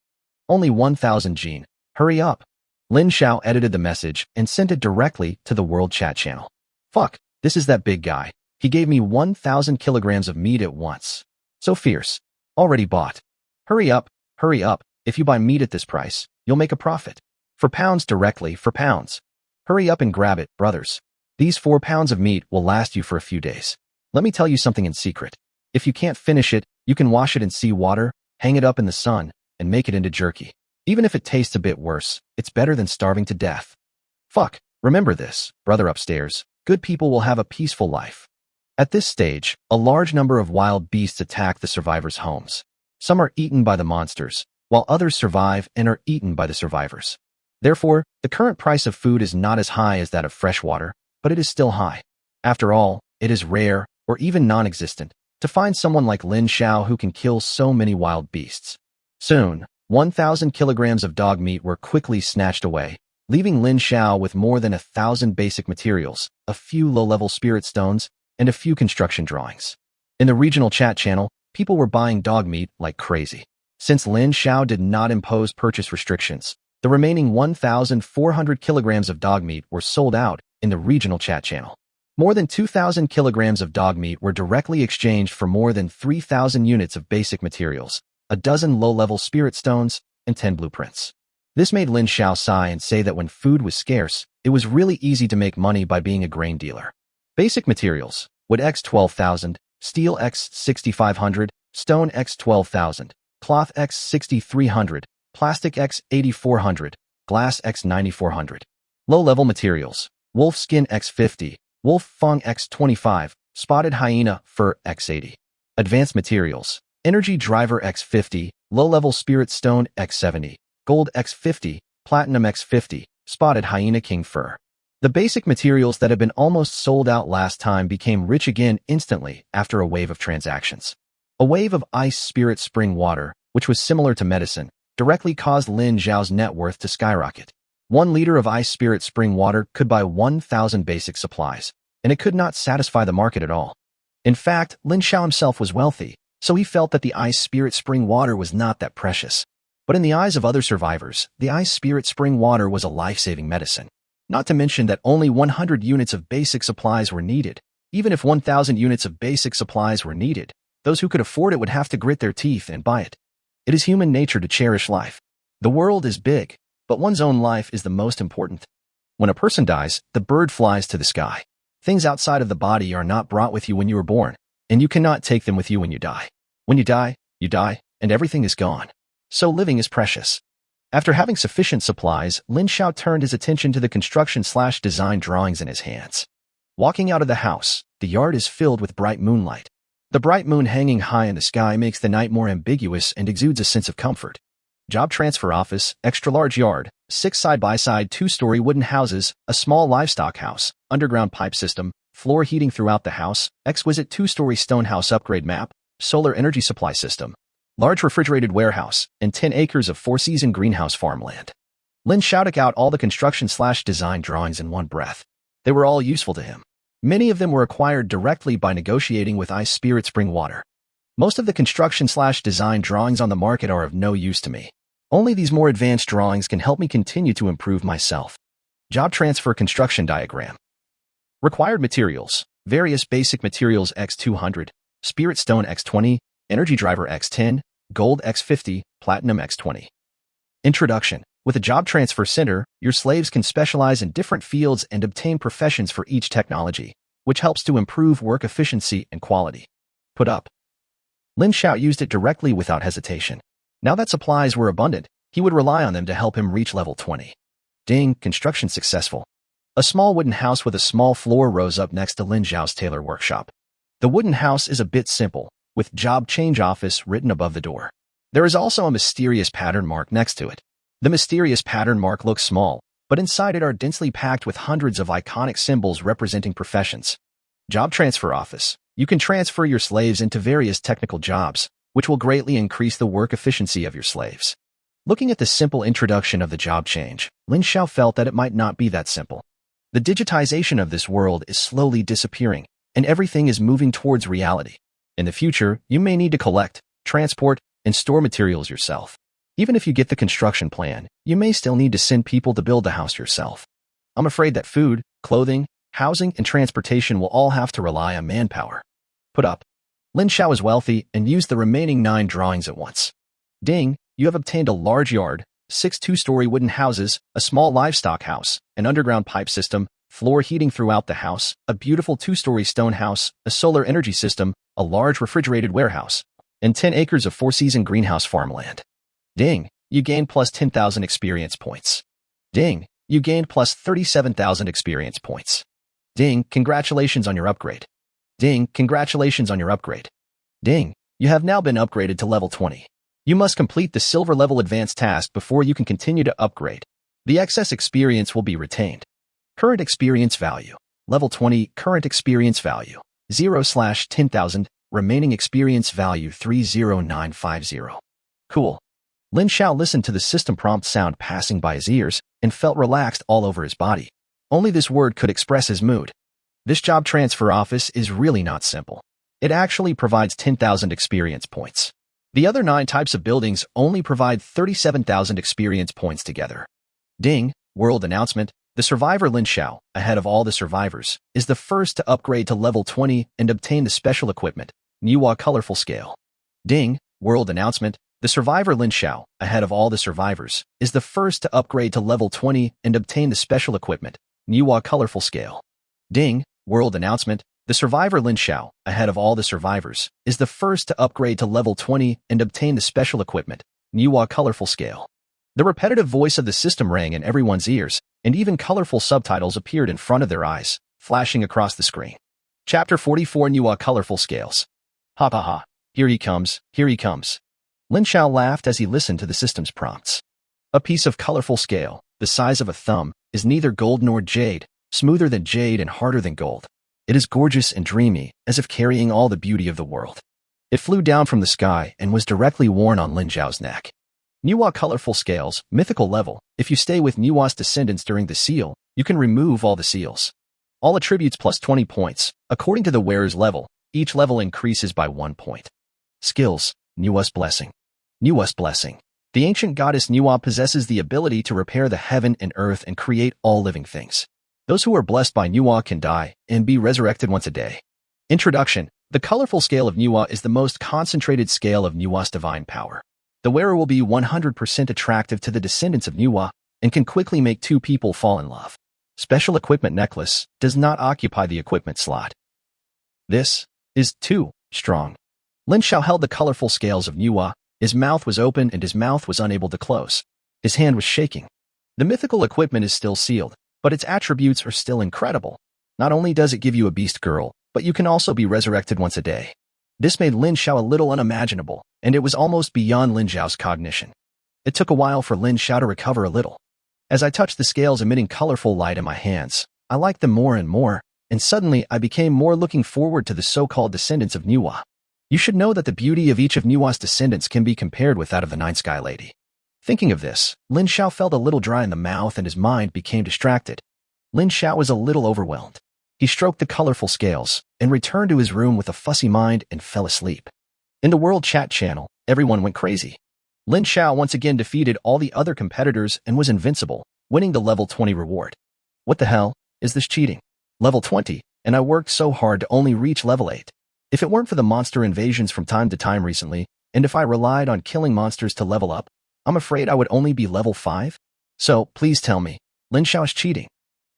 [SPEAKER 1] Only 1,000 gene. Hurry up. Lin Xiao edited the message and sent it directly to the world chat channel. Fuck, this is that big guy. He gave me 1,000 kilograms of meat at once. So fierce. Already bought. Hurry up, hurry up. If you buy meat at this price, you'll make a profit. For pounds directly, for pounds. Hurry up and grab it, brothers. These 4 pounds of meat will last you for a few days. Let me tell you something in secret. If you can't finish it, you can wash it in seawater, hang it up in the sun, and make it into jerky. Even if it tastes a bit worse, it's better than starving to death. Fuck, remember this, brother upstairs. Good people will have a peaceful life. At this stage, a large number of wild beasts attack the survivors' homes. Some are eaten by the monsters, while others survive and are eaten by the survivors. Therefore, the current price of food is not as high as that of fresh water, but it is still high. After all, it is rare, or even non-existent, to find someone like Lin Xiao who can kill so many wild beasts. Soon, 1,000 kilograms of dog meat were quickly snatched away, leaving Lin Xiao with more than 1,000 basic materials, a few low-level spirit stones, and a few construction drawings. In the regional chat channel, people were buying dog meat like crazy. Since Lin Xiao did not impose purchase restrictions, the remaining 1,400 kilograms of dog meat were sold out in the regional chat channel. More than 2,000 kilograms of dog meat were directly exchanged for more than 3,000 units of basic materials, a dozen low-level spirit stones, and 10 blueprints. This made Lin Xiao sigh and say that when food was scarce, it was really easy to make money by being a grain dealer. Basic materials: wood x 12,000, steel x 6,500, stone x 12,000, cloth x 6,300, plastic x 8,400, glass x 9,400. Low-level materials: wolf skin x 50, wolf fung x 25, spotted hyena fur x 80. Advanced materials: energy driver x 50, low-level spirit stone x 70, gold x 50, platinum x 50, spotted hyena king fur. The basic materials that had been almost sold out last time became rich again instantly after a wave of transactions. A wave of ice spirit spring water, which was similar to medicine, directly caused Lin Xiao's net worth to skyrocket. 1 liter of ice spirit spring water could buy 1,000 basic supplies, and it could not satisfy the market at all. In fact, Lin Xiao himself was wealthy, so he felt that the ice spirit spring water was not that precious. But in the eyes of other survivors, the ice spirit spring water was a life-saving medicine. Not to mention that only 100 units of basic supplies were needed. Even if 1,000 units of basic supplies were needed, those who could afford it would have to grit their teeth and buy it. It is human nature to cherish life. The world is big, but one's own life is the most important. When a person dies, the bird flies to the sky. Things outside of the body are not brought with you when you were born, and you cannot take them with you when you die. When you die, and everything is gone. So living is precious. After having sufficient supplies, Lin Xiao turned his attention to the construction/design drawings in his hands. Walking out of the house, the yard is filled with bright moonlight. The bright moon hanging high in the sky makes the night more ambiguous and exudes a sense of comfort. Job transfer office, extra-large yard, 6 side-by-side 2-story wooden houses, a small livestock house, underground pipe system, floor heating throughout the house, exquisite 2-story stone house upgrade map, solar energy supply system, large refrigerated warehouse, and 10 acres of 4-season greenhouse farmland. Lin Xiao took out all the construction/design drawings in one breath. They were all useful to him. Many of them were acquired directly by negotiating with ice spirit spring water. Most of the construction/design drawings on the market are of no use to me. Only these more advanced drawings can help me continue to improve myself. Job transfer construction diagram. Required materials: various basic materials x 200, spirit stone x 20, energy driver x 10, gold x 50, platinum x 20. Introduction. With a job transfer center, your slaves can specialize in different fields and obtain professions for each technology, which helps to improve work efficiency and quality. Put up. Lin Xiao used it directly without hesitation. Now that supplies were abundant, he would rely on them to help him reach level 20. Ding, construction successful. A small wooden house with a small floor rose up next to Lin Xiao's tailor workshop. The wooden house is a bit simple, with job change office written above the door. There is also a mysterious pattern mark next to it. The mysterious pattern mark looks small, but inside it are densely packed with hundreds of iconic symbols representing professions. Job transfer office. You can transfer your slaves into various technical jobs, which will greatly increase the work efficiency of your slaves. Looking at the simple introduction of the job change, Lin Xiao felt that it might not be that simple. The digitization of this world is slowly disappearing, and everything is moving towards reality. In the future, you may need to collect, transport, and store materials yourself. Even if you get the construction plan, you may still need to send people to build the house yourself. I'm afraid that food, clothing, housing, and transportation will all have to rely on manpower. Put up. Lin Xiao is wealthy and used the remaining 9 drawings at once. Ding, you have obtained a large yard, 6 2-story wooden houses, a small livestock house, an underground pipe system, floor heating throughout the house, a beautiful 2-story stone house, a solar energy system, a large refrigerated warehouse, and 10 acres of 4-season greenhouse farmland. Ding, you gained plus 10,000 experience points. Ding, you gained plus 37,000 experience points. Ding, congratulations on your upgrade. Ding, congratulations on your upgrade. Ding, you have now been upgraded to level 20. You must complete the silver level advanced task before you can continue to upgrade. The excess experience will be retained. Current experience value. Level 20, current experience value. 0/10,000, remaining experience value 30950. Cool. Lin Xiao listened to the system prompt sound passing by his ears and felt relaxed all over his body. Only this word could express his mood. This job transfer office is really not simple. It actually provides 10,000 experience points. The other 9 types of buildings only provide 37,000 experience points together. Ding, world announcement. The survivor Lin Xiao, ahead of all the survivors, is the first to upgrade to level 20 and obtain the special equipment, manhwa colorful scale. Ding, world announcement. The survivor Lin Xiao, ahead of all the survivors, is the first to upgrade to level 20 and obtain the special equipment, manhwa colorful scale. Ding, world announcement. The survivor Lin Xiao, ahead of all the survivors, is the first to upgrade to level 20 and obtain the special equipment, manhwa colorful scale. The repetitive voice of the system rang in everyone's ears, and even colorful subtitles appeared in front of their eyes, flashing across the screen. Chapter 44 Manhwa Colorful Scales. Ha ha ha. Here he comes, here he comes. Lin Xiao laughed as he listened to the system's prompts. A piece of colorful scale, the size of a thumb, is neither gold nor jade, smoother than jade and harder than gold. It is gorgeous and dreamy, as if carrying all the beauty of the world. It flew down from the sky and was directly worn on Lin Xiao's neck. Manhwa Colorful Scales, mythical level. If you stay with manhwa's descendants during the seal, you can remove all the seals. All attributes plus 20 points. According to the wearer's level, each level increases by 1 point. Skills, manhwa's blessing. Manhwa's blessing. The ancient goddess Manhwa possesses the ability to repair the heaven and earth and create all living things. Those who are blessed by Manhwa can die and be resurrected once a day. Introduction. The colorful scale of Manhwa is the most concentrated scale of Manhwa's divine power. The wearer will be 100% attractive to the descendants of Manhwa and can quickly make 2 people fall in love. Special equipment necklace does not occupy the equipment slot. This is too strong. Lin Xiao held the colorful scales of Manhwa. His mouth was open and his mouth was unable to close. His hand was shaking. The mythical equipment is still sealed, but its attributes are still incredible. Not only does it give you a beast girl, but you can also be resurrected once a day. This made Lin Xiao a little unimaginable, and it was almost beyond Lin Xiao's cognition. It took a while for Lin Xiao to recover a little. As I touched the scales emitting colorful light in my hands, I liked them more and more, and suddenly I became more looking forward to the so-called descendants of Manhwa. You should know that the beauty of each of Manhwa's descendants can be compared with that of the Night Sky Lady. Thinking of this, Lin Xiao felt a little dry in the mouth and his mind became distracted. Lin Xiao was a little overwhelmed. He stroked the colorful scales and returned to his room with a fussy mind and fell asleep. In the World Chat channel, everyone went crazy. Lin Xiao once again defeated all the other competitors and was invincible, winning the level 20 reward. What the hell? Is this cheating? Level 20, and I worked so hard to only reach level 8. If it weren't for the monster invasions from time to time recently, and if I relied on killing monsters to level up, I'm afraid I would only be level 5. So, please tell me, Lin Xiao is cheating.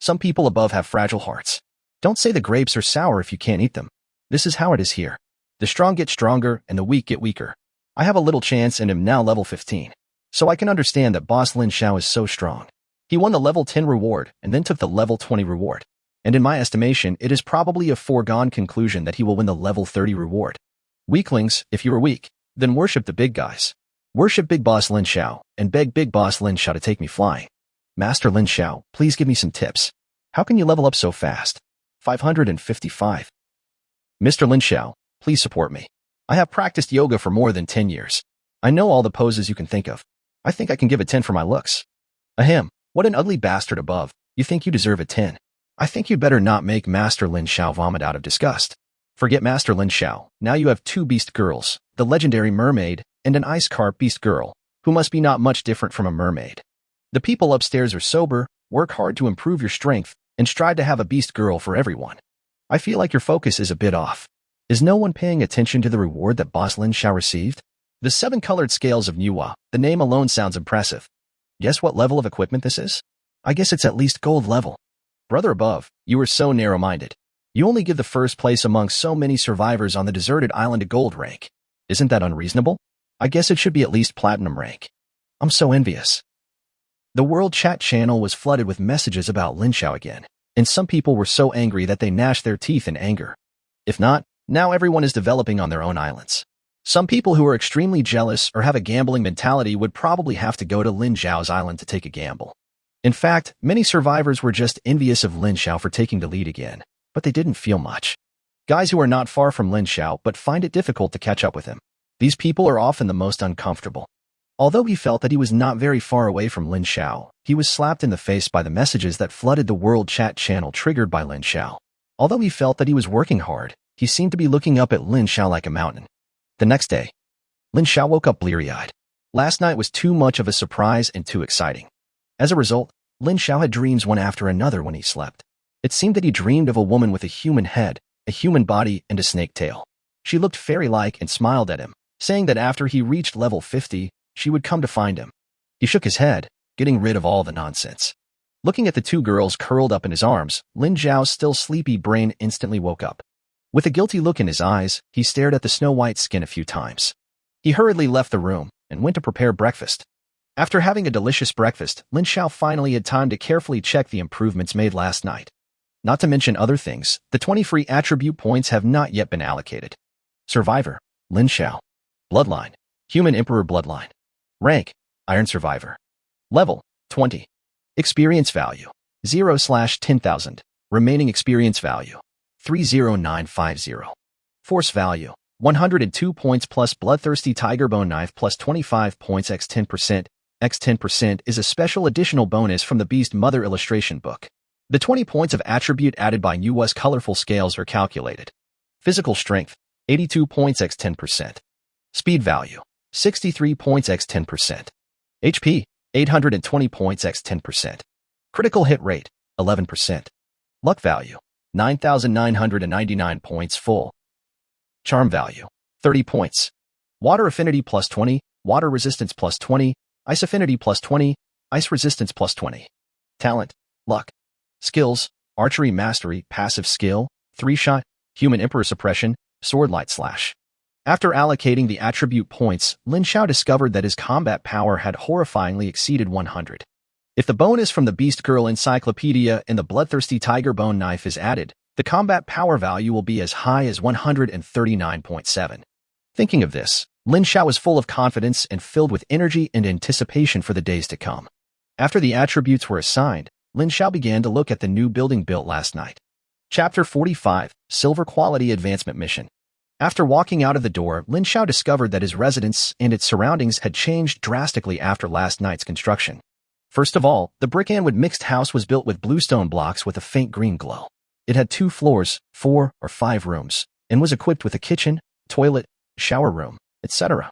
[SPEAKER 1] Some people above have fragile hearts. Don't say the grapes are sour if you can't eat them. This is how it is here. The strong get stronger and the weak get weaker. I have a little chance and am now level 15. So I can understand that boss Lin Xiao is so strong. He won the level 10 reward and then took the level 20 reward. And in my estimation, it is probably a foregone conclusion that he will win the level 30 reward. Weaklings, if you are weak, then worship the big guys. Worship Big Boss Lin Xiao and beg Big Boss Lin Xiao to take me flying. Master Lin Xiao, please give me some tips. How can you level up so fast? 555. Mr. Lin Xiao, please support me. I have practiced yoga for more than 10 years. I know all the poses you can think of. I think I can give a 10 for my looks. Ahem, what an ugly bastard above. You think you deserve a 10. I think you'd better not make Master Lin Xiao vomit out of disgust. Forget Master Lin Xiao. Now you have 2 beast girls, the legendary Mermaid and an ice carp beast girl, who must be not much different from a mermaid. The people upstairs are sober, work hard to improve your strength, and strive to have a beast girl for everyone. I feel like your focus is a bit off. Is no one paying attention to the reward that Boss Lin Xiao received? The 7 colored scales of Manhwa. The name alone sounds impressive. Guess what level of equipment this is? I guess it's at least gold level. Brother above, you are so narrow-minded. You only give the first place among so many survivors on the deserted island a gold rank. Isn't that unreasonable? I guess it should be at least platinum rank. I'm so envious. The World Chat channel was flooded with messages about Lin Xiao again, and some people were so angry that they gnashed their teeth in anger. If not, now everyone is developing on their own islands. Some people who are extremely jealous or have a gambling mentality would probably have to go to Lin Xiao's island to take a gamble. In fact, many survivors were just envious of Lin Xiao for taking the lead again, but they didn't feel much. Guys who are not far from Lin Xiao but find it difficult to catch up with him. These people are often the most uncomfortable. Although he felt that he was not very far away from Lin Xiao, he was slapped in the face by the messages that flooded the world chat channel triggered by Lin Xiao. Although he felt that he was working hard, he seemed to be looking up at Lin Xiao like a mountain. The next day, Lin Xiao woke up bleary-eyed. Last night was too much of a surprise and too exciting. As a result, Lin Xiao had dreams one after another when he slept. It seemed that he dreamed of a woman with a human head, a human body, and a snake tail. She looked fairy-like and smiled at him, saying that after he reached level 50, she would come to find him. He shook his head, getting rid of all the nonsense. Looking at the two girls curled up in his arms, Lin Xiao's still sleepy brain instantly woke up. With a guilty look in his eyes, he stared at the snow-white skin a few times. He hurriedly left the room and went to prepare breakfast. After having a delicious breakfast, Lin Xiao finally had time to carefully check the improvements made last night. Not to mention other things, the 20 free attribute points have not yet been allocated. Survivor, Lin Xiao. Bloodline, Human Emperor Bloodline. Rank, Iron Survivor. Level, 20. Experience value, 0/10,000. Remaining experience value, 30950. Force value, 102 points plus Bloodthirsty Tiger Bone Knife plus 25 points x 10%. X 10% is a special additional bonus from the Beast Mother illustration book. The 20 points of attribute added by US colorful scales are calculated. Physical strength, 82 points x 10%. Speed value, 63 points x 10%. HP, 820 points x 10%. Critical hit rate, 11%. Luck value, 9,999 points full. Charm value, 30 points. Water affinity plus 20, water resistance plus 20, ice affinity plus 20, ice resistance plus 20. Talent, luck. Skills, archery mastery, passive skill, 3-shot, human emperor suppression, sword light slash. After allocating the attribute points, Lin Xiao discovered that his combat power had horrifyingly exceeded 100. If the bonus from the Beast Girl Encyclopedia and the Bloodthirsty Tiger Bone Knife is added, the combat power value will be as high as 139.7. Thinking of this, Lin Xiao was full of confidence and filled with energy and anticipation for the days to come. After the attributes were assigned, Lin Xiao began to look at the new building built last night. Chapter 45, Silver Quality Advancement Mission. After walking out of the door, Lin Xiao discovered that his residence and its surroundings had changed drastically after last night's construction. First of all, the brick-and-wood mixed house was built with bluestone blocks with a faint green glow. It had 2 floors, 4 or 5 rooms, and was equipped with a kitchen, toilet, shower room, etc.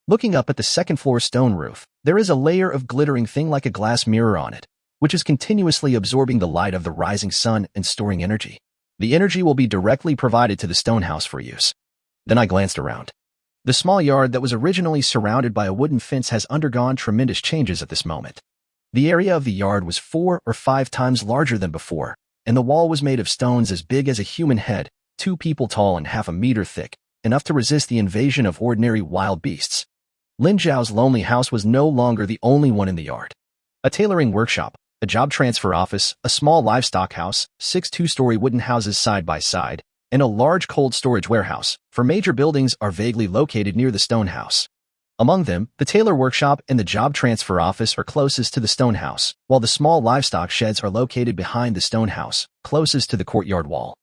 [SPEAKER 1] Looking up at the second-floor stone roof, there is a layer of glittering thing like a glass mirror on it, which is continuously absorbing the light of the rising sun and storing energy. The energy will be directly provided to the stone house for use. Then I glanced around. The small yard that was originally surrounded by a wooden fence has undergone tremendous changes at this moment. The area of the yard was 4 or 5 times larger than before, and the wall was made of stones as big as a human head, 2 people tall and half a meter thick, enough to resist the invasion of ordinary wild beasts. Lin Xiao's lonely house was no longer the only one in the yard. A tailoring workshop, a job transfer office, a small livestock house, 6 two-story wooden houses side by side, and a large cold storage warehouse, for major buildings are vaguely located near the stone house. Among them, the tailor workshop and the job transfer office are closest to the stone house, while the small livestock sheds are located behind the stone house, closest to the courtyard wall.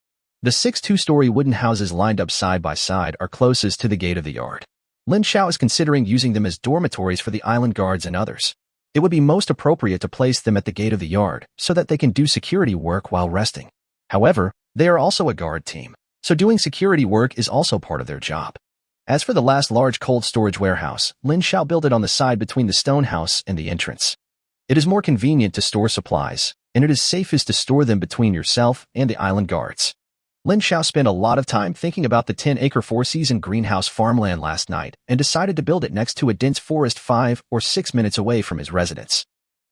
[SPEAKER 1] The 6 two-story wooden houses lined up side by side are closest to the gate of the yard. Lin Xiao is considering using them as dormitories for the island guards and others. It would be most appropriate to place them at the gate of the yard so that they can do security work while resting. However, they are also a guard team, so doing security work is also part of their job. As for the last large cold storage warehouse, Lin Xiao built it on the side between the stone house and the entrance. It is more convenient to store supplies, and it is safest to store them between yourself and the island guards. Lin Xiao spent a lot of time thinking about the 10-acre 4-season greenhouse farmland last night and decided to build it next to a dense forest 5 or 6 minutes away from his residence.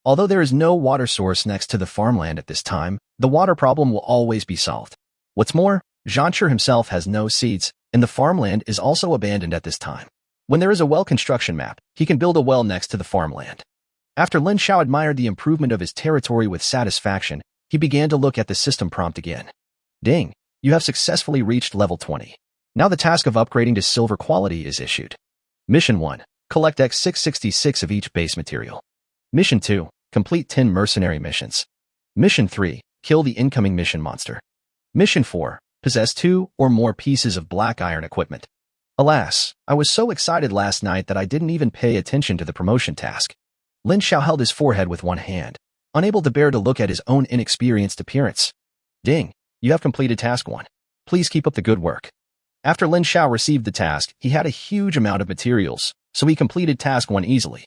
[SPEAKER 1] Although there is no water source next to the farmland at this time, the water problem will always be solved. What's more, Zhansher himself has no seeds, and the farmland is also abandoned at this time. When there is a well construction map, he can build a well next to the farmland. After Lin Xiao admired the improvement of his territory with satisfaction, he began to look at the system prompt again. Ding! You have successfully reached level 20. Now the task of upgrading to silver quality is issued. Mission 1. Collect X666 of each base material. Mission 2. Complete 10 mercenary missions. Mission 3. Kill the incoming mission monster. Mission 4. Possess 2 or more pieces of black iron equipment. Alas, I was so excited last night that I didn't even pay attention to the promotion task. Lin Xiao held his forehead with one hand, unable to bear to look at his own inexperienced appearance. Ding, you have completed task 1. Please keep up the good work. After Lin Xiao received the task, he had a huge amount of materials, so he completed task 1 easily.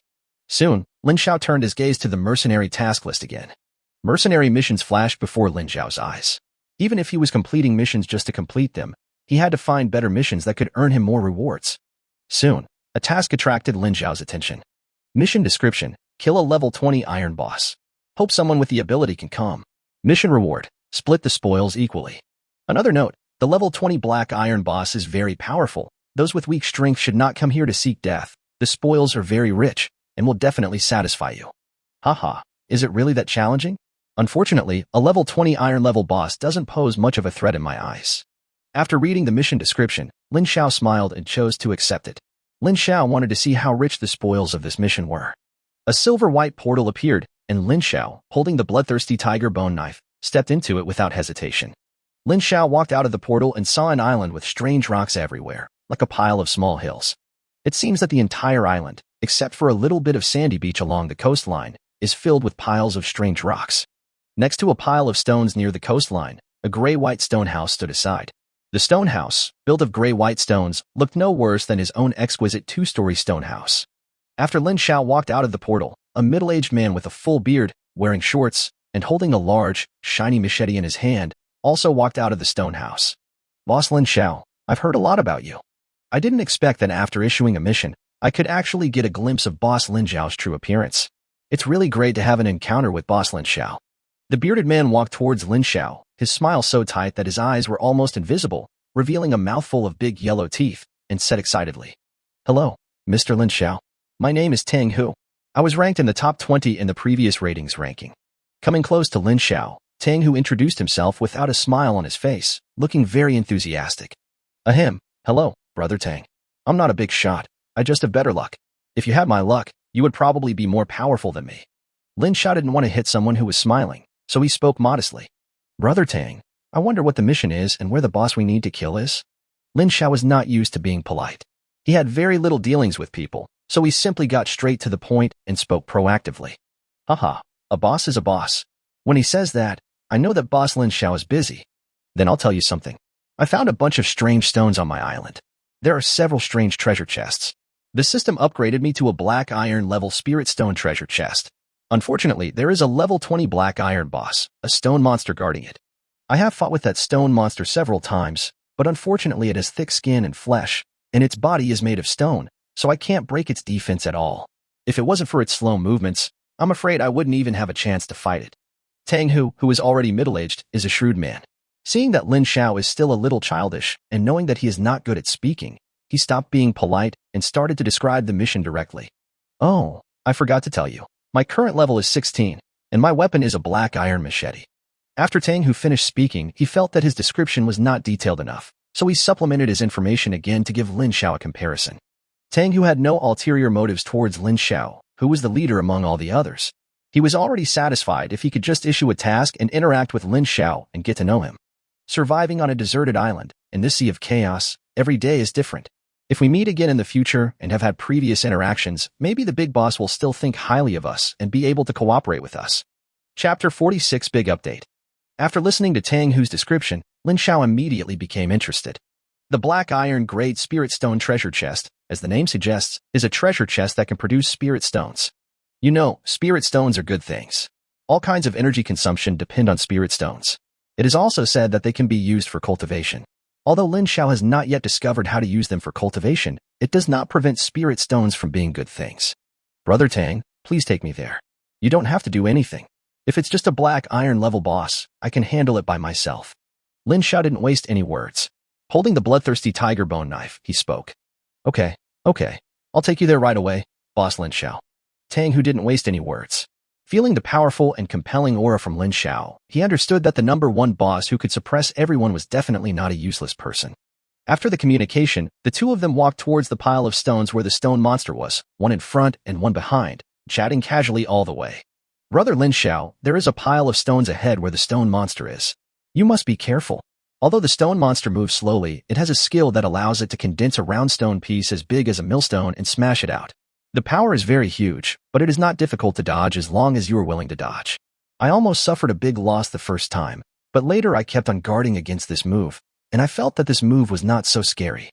[SPEAKER 1] Soon, Lin Xiao turned his gaze to the mercenary task list again. Mercenary missions flashed before Lin Xiao's eyes. Even if he was completing missions just to complete them, he had to find better missions that could earn him more rewards. Soon, a task attracted Lin Xiao's attention. Mission description: kill a level 20 iron boss. Hope someone with the ability can come. Mission reward: split the spoils equally. Another note, the level 20 black iron boss is very powerful. Those with weak strength should not come here to seek death. The spoils are very rich and will definitely satisfy you. Haha, is it really that challenging? Unfortunately, a level 20 iron level boss doesn't pose much of a threat in my eyes. After reading the mission description, Lin Xiao smiled and chose to accept it. Lin Xiao wanted to see how rich the spoils of this mission were. A silver-white portal appeared, and Lin Xiao, holding the bloodthirsty tiger bone knife, stepped into it without hesitation. Lin Xiao walked out of the portal and saw an island with strange rocks everywhere, like a pile of small hills. It seems that the entire island, except for a little bit of sandy beach along the coastline, is filled with piles of strange rocks. Next to a pile of stones near the coastline, a gray-white stone house stood aside. The stone house, built of gray-white stones, looked no worse than his own exquisite 2-story stone house. After Lin Xiao walked out of the portal, a middle-aged man with a full beard, wearing shorts, and holding a large, shiny machete in his hand, also walked out of the stone house. Boss Lin Xiao, I've heard a lot about you. I didn't expect that after issuing a mission, I could actually get a glimpse of Boss Lin Xiao's true appearance. It's really great to have an encounter with Boss Lin Xiao. The bearded man walked towards Lin Xiao, his smile so tight that his eyes were almost invisible, revealing a mouthful of big yellow teeth, and said excitedly, "Hello, Mr. Lin Xiao. My name is Tang Hu. I was ranked in the top 20 in the previous ratings ranking." Coming close to Lin Xiao, Tang Hu introduced himself without a smile on his face, looking very enthusiastic. "Ahem, hello, Brother Tang. I'm not a big shot. I just have better luck. If you had my luck, you would probably be more powerful than me." Lin Xiao didn't want to hit someone who was smiling, so he spoke modestly. "Brother Tang, I wonder what the mission is and where the boss we need to kill is?" Lin Xiao was not used to being polite. He had very little dealings with people, so he simply got straight to the point and spoke proactively. "Haha, a boss is a boss. When he says that, I know that Boss Lin Xiao is busy. Then I'll tell you something. I found a bunch of strange stones on my island. There are several strange treasure chests. The system upgraded me to a black iron level spirit stone treasure chest. Unfortunately, there is a level 20 black iron boss, a stone monster guarding it. I have fought with that stone monster several times, but unfortunately it has thick skin and flesh, and its body is made of stone, so I can't break its defense at all. If it wasn't for its slow movements, I'm afraid I wouldn't even have a chance to fight it." Tang Hu, who is already middle-aged, is a shrewd man. Seeing that Lin Xiao is still a little childish, and knowing that he is not good at speaking, he stopped being polite and started to describe the mission directly. "Oh, I forgot to tell you. My current level is 16, and my weapon is a black iron machete." After Tang Hu finished speaking, he felt that his description was not detailed enough, so he supplemented his information again to give Lin Xiao a comparison. Tang Hu had no ulterior motives towards Lin Xiao, who was the leader among all the others. He was already satisfied if he could just issue a task and interact with Lin Xiao and get to know him. Surviving on a deserted island, in this sea of chaos, every day is different. If we meet again in the future and have had previous interactions, maybe the big boss will still think highly of us and be able to cooperate with us. Chapter 46 Big Update. After listening to Tang Hu's description, Lin Xiao immediately became interested. The Black Iron Grade Spirit Stone Treasure Chest, as the name suggests, is a treasure chest that can produce spirit stones. You know, spirit stones are good things. All kinds of energy consumption depend on spirit stones. It is also said that they can be used for cultivation. Although Lin Xiao has not yet discovered how to use them for cultivation, it does not prevent spirit stones from being good things. "Brother Tang, please take me there. You don't have to do anything. If it's just a black iron level boss, I can handle it by myself." Lin Xiao didn't waste any words. Holding the bloodthirsty tiger bone knife, he spoke. Okay, I'll take you there right away, Boss Lin Xiao." Tang Hu didn't waste any words. Feeling the powerful and compelling aura from Lin Xiao, he understood that the #1 boss who could suppress everyone was definitely not a useless person. After the communication, the two of them walked towards the pile of stones where the stone monster was, one in front and one behind, chatting casually all the way. "Brother Lin Xiao, there is a pile of stones ahead where the stone monster is. You must be careful. Although the stone monster moves slowly, it has a skill that allows it to condense a round stone piece as big as a millstone and smash it out. The power is very huge, but it is not difficult to dodge as long as you are willing to dodge. I almost suffered a big loss the first time, but later I kept on guarding against this move, and I felt that this move was not so scary.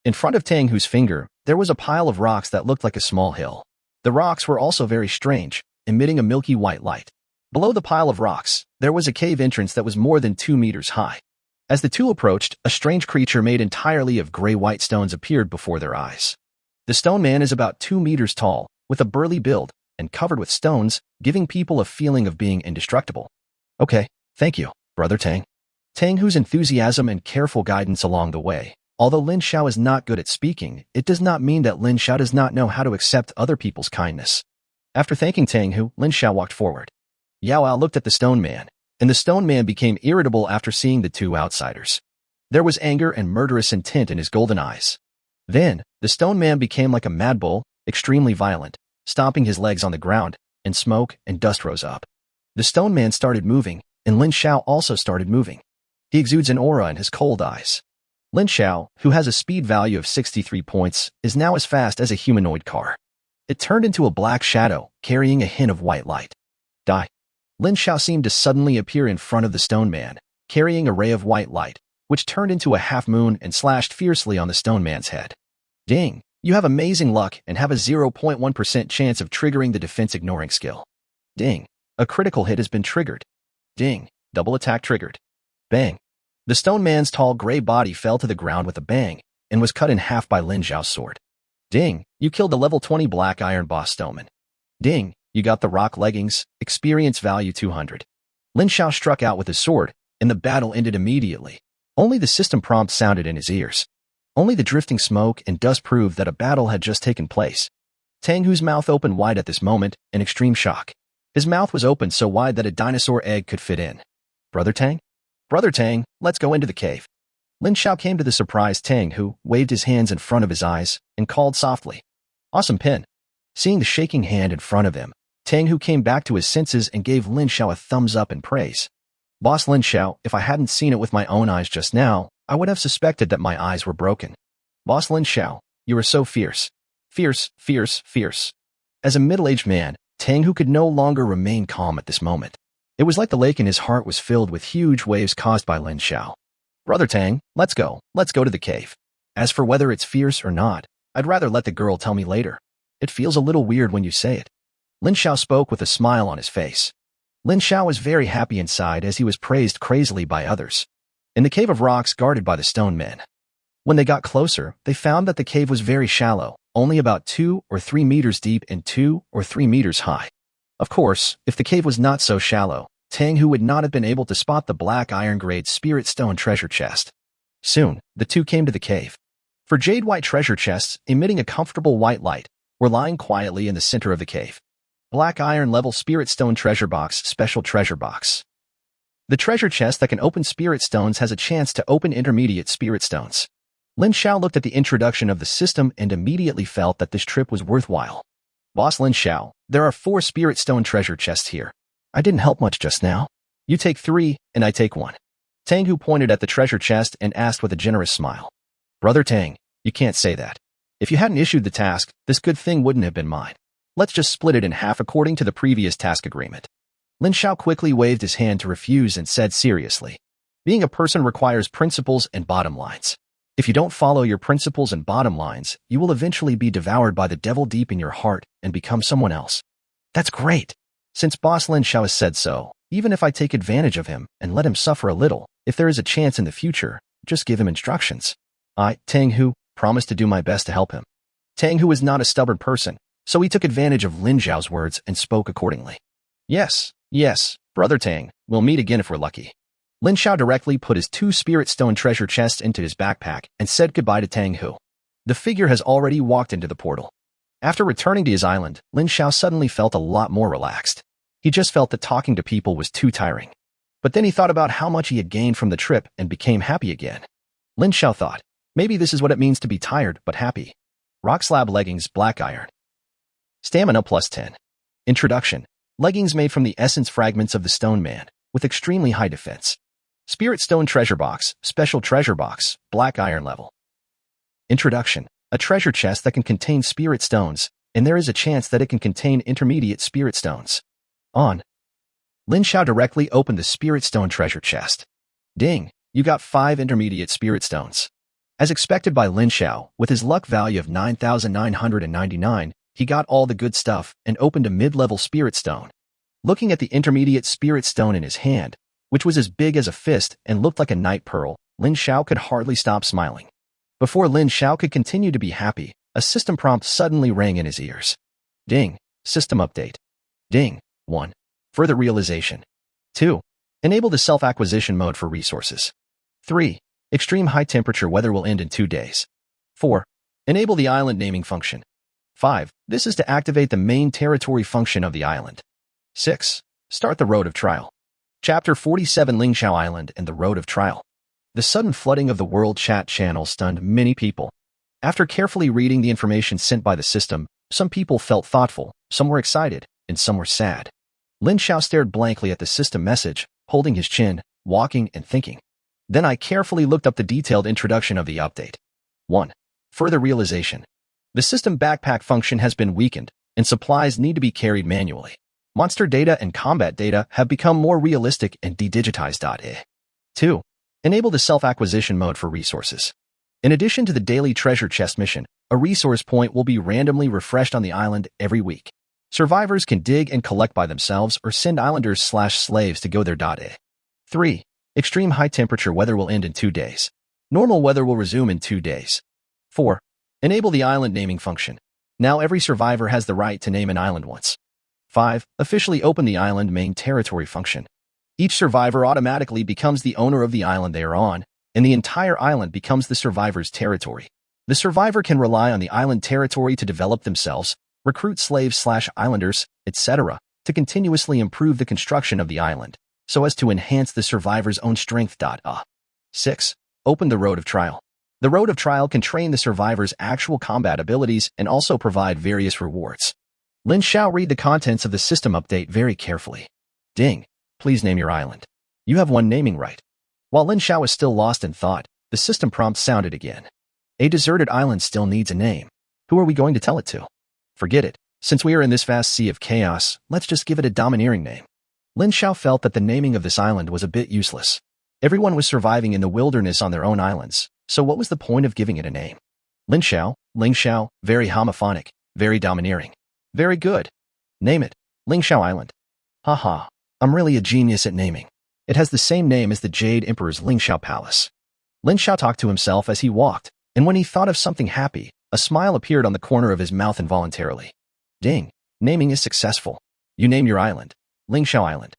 [SPEAKER 1] In front of Tang Hu's finger, there was a pile of rocks that looked like a small hill. The rocks were also very strange, emitting a milky white light. Below the pile of rocks, there was a cave entrance that was more than 2 meters high. As the two approached, a strange creature made entirely of gray-white stones appeared before their eyes. The stone man is about 2 meters tall, with a burly build, and covered with stones, giving people a feeling of being indestructible. Okay, thank you, Brother Tang. Tang Hu's enthusiasm and careful guidance along the way. Although Lin Xiao is not good at speaking, it does not mean that Lin Xiao does not know how to accept other people's kindness. After thanking Tang Hu, Lin Xiao walked forward. Yao Ao looked at the stone man, and the stone man became irritable after seeing the two outsiders. There was anger and murderous intent in his golden eyes. Then, the stone man became like a mad bull, extremely violent, stomping his legs on the ground, and smoke and dust rose up. The stone man started moving, and Lin Xiao also started moving. He exudes an aura in his cold eyes. Lin Xiao, who has a speed value of 63 points, is now as fast as a humanoid car. It turned into a black shadow, carrying a hint of white light. Die. Lin Xiao seemed to suddenly appear in front of the stone man, carrying a ray of white light, which turned into a half-moon and slashed fiercely on the stone man's head. Ding! You have amazing luck and have a 0.1% chance of triggering the defense ignoring skill. Ding! A critical hit has been triggered. Ding! Double attack triggered. Bang! The stone man's tall gray body fell to the ground with a bang and was cut in half by Lin Xiao's sword. Ding! You killed the level 20 black iron boss stoneman. Ding! You got the rock leggings, experience value 200. Lin Xiao struck out with his sword, and the battle ended immediately. Only the system prompt sounded in his ears. Only the drifting smoke and dust proved that a battle had just taken place. Tang Hu's mouth opened wide at this moment, in extreme shock. His mouth was opened so wide that a dinosaur egg could fit in. Brother Tang? Brother Tang, let's go into the cave. Lin Xiao came to the surprised Tang Hu, waved his hands in front of his eyes, and called softly. Awesome pin. Seeing the shaking hand in front of him, Tang Hu came back to his senses and gave Lin Xiao a thumbs up in praise. Boss Lin Xiao, if I hadn't seen it with my own eyes just now, I would have suspected that my eyes were broken. Boss Lin Xiao, you are so fierce. Fierce, fierce, fierce. As a middle-aged man, Tang Hu could no longer remain calm at this moment. It was like the lake in his heart was filled with huge waves caused by Lin Xiao. Brother Tang, let's go to the cave. As for whether it's fierce or not, I'd rather let the girl tell me later. It feels a little weird when you say it. Lin Xiao spoke with a smile on his face. Lin Xiao was very happy inside as he was praised crazily by others. In the cave of rocks guarded by the stone men. When they got closer, they found that the cave was very shallow, only about 2 or 3 meters deep and 2 or 3 meters high. Of course, if the cave was not so shallow, Tang Hu would not have been able to spot the black iron-grade spirit stone treasure chest. Soon, the two came to the cave. For jade-white treasure chests, emitting a comfortable white light, were lying quietly in the center of the cave. Black iron level spirit stone treasure box, special treasure box. The treasure chest that can open spirit stones has a chance to open intermediate spirit stones. Lin Xiao looked at the introduction of the system and immediately felt that this trip was worthwhile. Boss Lin Xiao, there are 4 spirit stone treasure chests here. I didn't help much just now. You take 3, and I take 1. Tang Hu pointed at the treasure chest and asked with a generous smile. Brother Tang, you can't say that. If you hadn't issued the task, this good thing wouldn't have been mine. Let's just split it in half according to the previous task agreement. Lin Xiao quickly waved his hand to refuse and said seriously. Being a person requires principles and bottom lines. If you don't follow your principles and bottom lines, you will eventually be devoured by the devil deep in your heart and become someone else. That's great. Since Boss Lin Xiao has said so, even if I take advantage of him and let him suffer a little, if there is a chance in the future, just give him instructions. I, Tang Hu, promise to do my best to help him. Tang Hu is not a stubborn person, so he took advantage of Lin Xiao's words and spoke accordingly. Yes, Brother Tang, we'll meet again if we're lucky. Lin Xiao directly put his 2 spirit stone treasure chests into his backpack and said goodbye to Tang Hu. The figure has already walked into the portal. After returning to his island, Lin Xiao suddenly felt a lot more relaxed. He just felt that talking to people was too tiring. But then he thought about how much he had gained from the trip and became happy again. Lin Xiao thought, maybe this is what it means to be tired but happy. Rock slab leggings, black iron. Stamina plus 10. Introduction. Leggings made from the essence fragments of the stone man, with extremely high defense. Spirit Stone Treasure Box, Special Treasure Box, Black Iron Level. Introduction. A treasure chest that can contain spirit stones, and there is a chance that it can contain intermediate spirit stones. On. Lin Xiao directly opened the spirit stone treasure chest. Ding! You got 5 intermediate spirit stones. As expected by Lin Xiao, with his luck value of 9,999, he got all the good stuff and opened a mid-level spirit stone. Looking at the intermediate spirit stone in his hand, which was as big as a fist and looked like a night pearl, Lin Xiao could hardly stop smiling. Before Lin Xiao could continue to be happy, a system prompt suddenly rang in his ears. Ding! System update. Ding! 1. Further realization. 2. Enable the self-acquisition mode for resources. 3. Extreme high temperature weather will end in 2 days. 4. Enable the island naming function. 5. This is to activate the main territory function of the island. 6. Start the road of trial. Chapter 47 Ling Xiao Island and the Road of Trial. The sudden flooding of the world chat channel stunned many people. After carefully reading the information sent by the system, some people felt thoughtful, some were excited, and some were sad. Lin Xiao stared blankly at the system message, holding his chin, walking and thinking. Then I carefully looked up the detailed introduction of the update. 1. Further realization. The system backpack function has been weakened, and supplies need to be carried manually. Monster data and combat data have become more realistic and de-digitized. 2. Enable the self-acquisition mode for resources. In addition to the daily treasure chest mission, a resource point will be randomly refreshed on the island every week. Survivors can dig and collect by themselves or send islanders/slaves to go there. 3. Extreme high temperature weather will end in 2 days. Normal weather will resume in 2 days. 4. Enable the island naming function. Now every survivor has the right to name an island once. 5. Officially open the island main territory function. Each survivor automatically becomes the owner of the island they are on, and the entire island becomes the survivor's territory. The survivor can rely on the island territory to develop themselves, recruit slaves/islanders, etc., to continuously improve the construction of the island, so as to enhance the survivor's own strength. 6. Open the Road of Trial. The Road of Trial can train the survivor's actual combat abilities and also provide various rewards. Lin Xiao read the contents of the system update very carefully. Ding! Please name your island. You have one naming right. While Lin Xiao was still lost in thought, the system prompt sounded again. A deserted island still needs a name. Who are we going to tell it to? Forget it. Since we are in this vast sea of chaos, let's just give it a domineering name. Lin Xiao felt that the naming of this island was a bit useless. Everyone was surviving in the wilderness on their own islands, so what was the point of giving it a name? Lin Xiao, very homophonic, very domineering. Very good. Name it, Ling Xiao Island. Haha, I'm really a genius at naming. It has the same name as the Jade Emperor's Ling Xiao Palace. Lin Xiao talked to himself as he walked, and when he thought of something happy, a smile appeared on the corner of his mouth involuntarily. Ding, naming is successful. You name your island, Ling Xiao Island.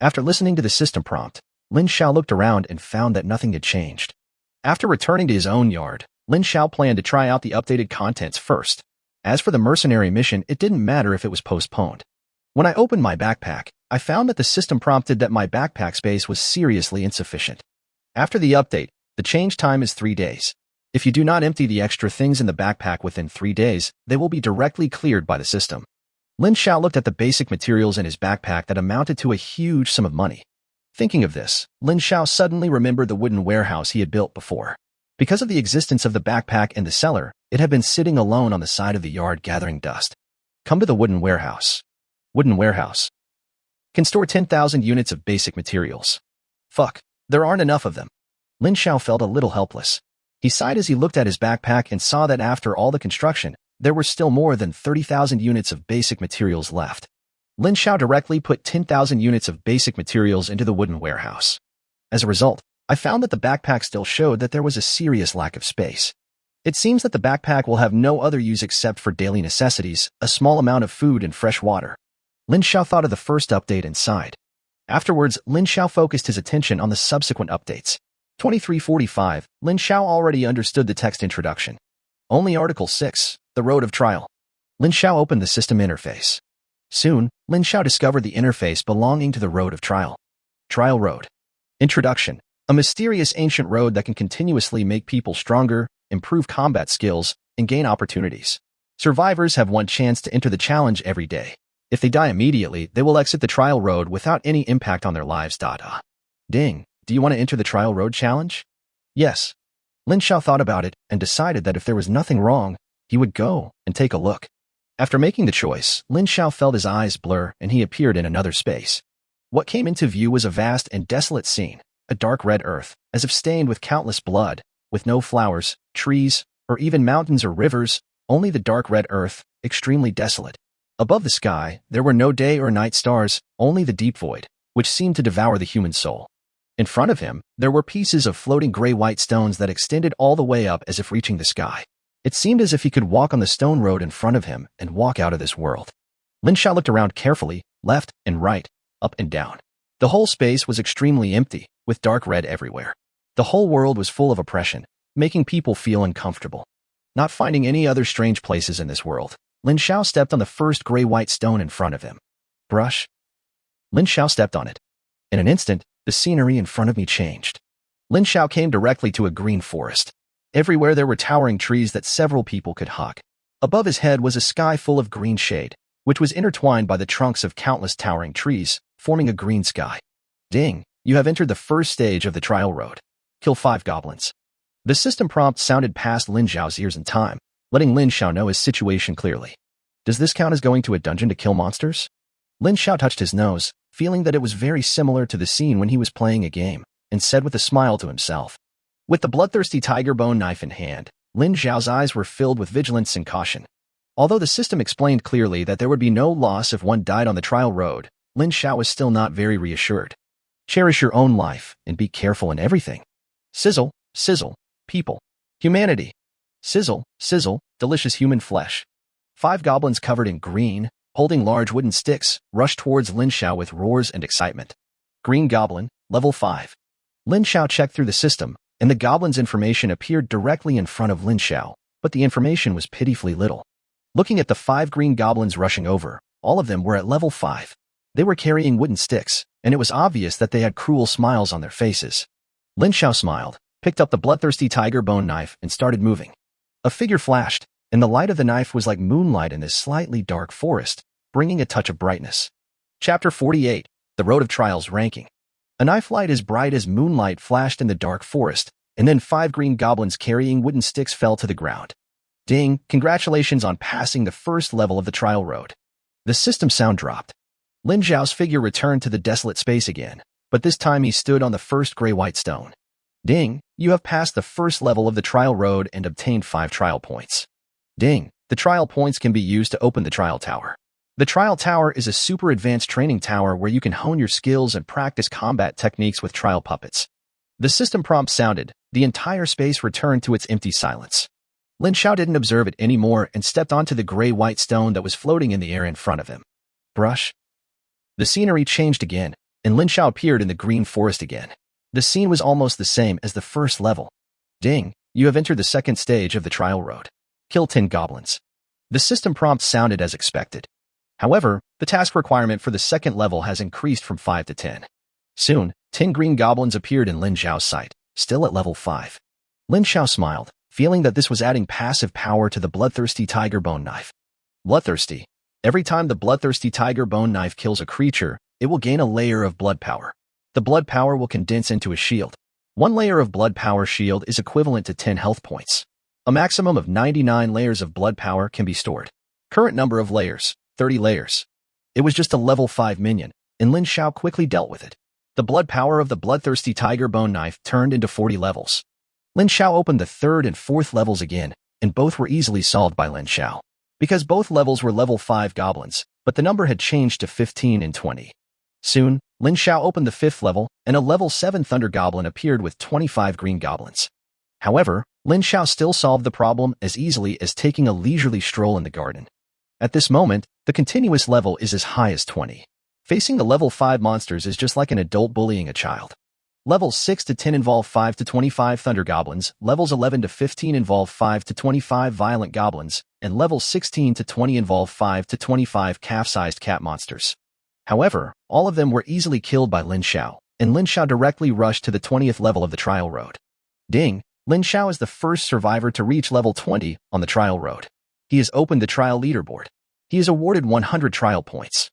[SPEAKER 1] After listening to the system prompt, Lin Xiao looked around and found that nothing had changed. After returning to his own yard, Lin Xiao planned to try out the updated contents first. As for the mercenary mission, it didn't matter if it was postponed. When I opened my backpack, I found that the system prompted that my backpack space was seriously insufficient. After the update, the change time is 3 days. If you do not empty the extra things in the backpack within 3 days, they will be directly cleared by the system. Lin Xiao looked at the basic materials in his backpack that amounted to a huge sum of money. Thinking of this, Lin Xiao suddenly remembered the wooden warehouse he had built before. Because of the existence of the backpack and the cellar, it had been sitting alone on the side of the yard gathering dust. Come to the wooden warehouse. Wooden warehouse. Can store 10,000 units of basic materials. Fuck, there aren't enough of them. Lin Xiao felt a little helpless. He sighed as he looked at his backpack and saw that after all the construction, there were still more than 30,000 units of basic materials left. Lin Xiao directly put 10,000 units of basic materials into the wooden warehouse. As a result, I found that the backpack still showed that there was a serious lack of space. It seems that the backpack will have no other use except for daily necessities, a small amount of food and fresh water. Lin Xiao thought of the first update and sighed. Afterwards, Lin Xiao focused his attention on the subsequent updates. 2345, Lin Xiao already understood the text introduction. Only Article 6, the Road of Trial. Lin Xiao opened the system interface. Soon, Lin Xiao discovered the interface belonging to the Road of Trial. Trial Road. Introduction. A mysterious ancient road that can continuously make people stronger, improve combat skills, and gain opportunities. Survivors have one chance to enter the challenge every day. If they die immediately, they will exit the trial road without any impact on their lives. Ding. do you want to enter the trial road challenge? Yes. Lin Xiao thought about it and decided that if there was nothing wrong, he would go and take a look. After making the choice, Lin Xiao felt his eyes blur and he appeared in another space. What came into view was a vast and desolate scene, a dark red earth, as if stained with countless blood, with no flowers, trees, or even mountains or rivers, only the dark red earth, extremely desolate. Above the sky, there were no day or night stars, only the deep void, which seemed to devour the human soul. In front of him, there were pieces of floating gray-white stones that extended all the way up as if reaching the sky. It seemed as if he could walk on the stone road in front of him and walk out of this world. Lin Xiao looked around carefully, left and right, up and down. The whole space was extremely empty, with dark red everywhere. The whole world was full of oppression, making people feel uncomfortable. Not finding any other strange places in this world, Lin Xiao stepped on the first gray-white stone in front of him. Brush. Lin Xiao stepped on it. In an instant, the scenery in front of me changed. Lin Xiao came directly to a green forest. Everywhere there were towering trees that several people could hug. Above his head was a sky full of green shade, which was intertwined by the trunks of countless towering trees, forming a green sky. Ding, you have entered the first stage of the trial road. Kill 5 goblins. The system prompt sounded past Lin Xiao's ears in time, letting Lin Xiao know his situation clearly. Does this count as going to a dungeon to kill monsters? Lin Xiao touched his nose, feeling that it was very similar to the scene when he was playing a game, and said with a smile to himself. With the bloodthirsty tiger bone knife in hand, Lin Xiao's eyes were filled with vigilance and caution. Although the system explained clearly that there would be no loss if one died on the trial road, Lin Xiao was still not very reassured. Cherish your own life and be careful in everything. Sizzle, sizzle, people. Humanity. Sizzle, sizzle, delicious human flesh. 5 goblins covered in green, holding large wooden sticks, rushed towards Lin Xiao with roars and excitement. Green Goblin, level 5. Lin Xiao checked through the system, and the goblin's information appeared directly in front of Lin Xiao, but the information was pitifully little. Looking at the 5 green goblins rushing over, all of them were at level 5. They were carrying wooden sticks, and it was obvious that they had cruel smiles on their faces. Lin Xiao smiled, picked up the bloodthirsty tiger bone knife, and started moving. A figure flashed, and the light of the knife was like moonlight in this slightly dark forest, bringing a touch of brightness. Chapter 48, The Road of Trials Ranking. A knife light as bright as moonlight flashed in the dark forest, and then 5 green goblins carrying wooden sticks fell to the ground. Ding, congratulations on passing the first level of the trial road. The system sound dropped. Lin Xiao's figure returned to the desolate space again, but this time he stood on the first gray-white stone. Ding, you have passed the first level of the trial road and obtained 5 trial points. Ding, the trial points can be used to open the trial tower. The trial tower is a super advanced training tower where you can hone your skills and practice combat techniques with trial puppets. The system prompt sounded, the entire space returned to its empty silence. Lin Xiao didn't observe it anymore and stepped onto the gray-white stone that was floating in the air in front of him. Brush. The scenery changed again, and Lin Xiao appeared in the green forest again. The scene was almost the same as the first level. Ding, you have entered the second stage of the trial road. Kill 10 goblins. The system prompt sounded as expected. However, the task requirement for the second level has increased from 5 to 10. Soon, 10 green goblins appeared in Lin Xiao's sight, still at level 5. Lin Xiao smiled, feeling that this was adding passive power to the bloodthirsty tiger bone knife. Bloodthirsty. Every time the bloodthirsty tiger bone knife kills a creature, it will gain a layer of blood power. The blood power will condense into a shield. 1 layer of blood power shield is equivalent to 10 health points. A maximum of 99 layers of blood power can be stored. Current number of layers, 30 layers. It was just a level 5 minion, and Lin Xiao quickly dealt with it. The blood power of the bloodthirsty tiger bone knife turned into 40 levels. Lin Xiao opened the 3rd and 4th levels again, and both were easily solved by Lin Xiao. Because both levels were level 5 goblins, but the number had changed to 15 and 20. Soon, Lin Xiao opened the 5th level, and a level 7 thunder goblin appeared with 25 green goblins. However, Lin Xiao still solved the problem as easily as taking a leisurely stroll in the garden. At this moment, the continuous level is as high as 20. Facing the level 5 monsters is just like an adult bullying a child. Levels 6 to 10 involve 5 to 25 thunder goblins, levels 11 to 15 involve 5 to 25 violent goblins, and levels 16 to 20 involve 5 to 25 calf-sized cat monsters. However, all of them were easily killed by Lin Xiao, and Lin Xiao directly rushed to the 20th level of the trial road. Ding, Lin Xiao is the first survivor to reach level 20 on the trial road. He has opened the trial leaderboard. He is awarded 100 trial points.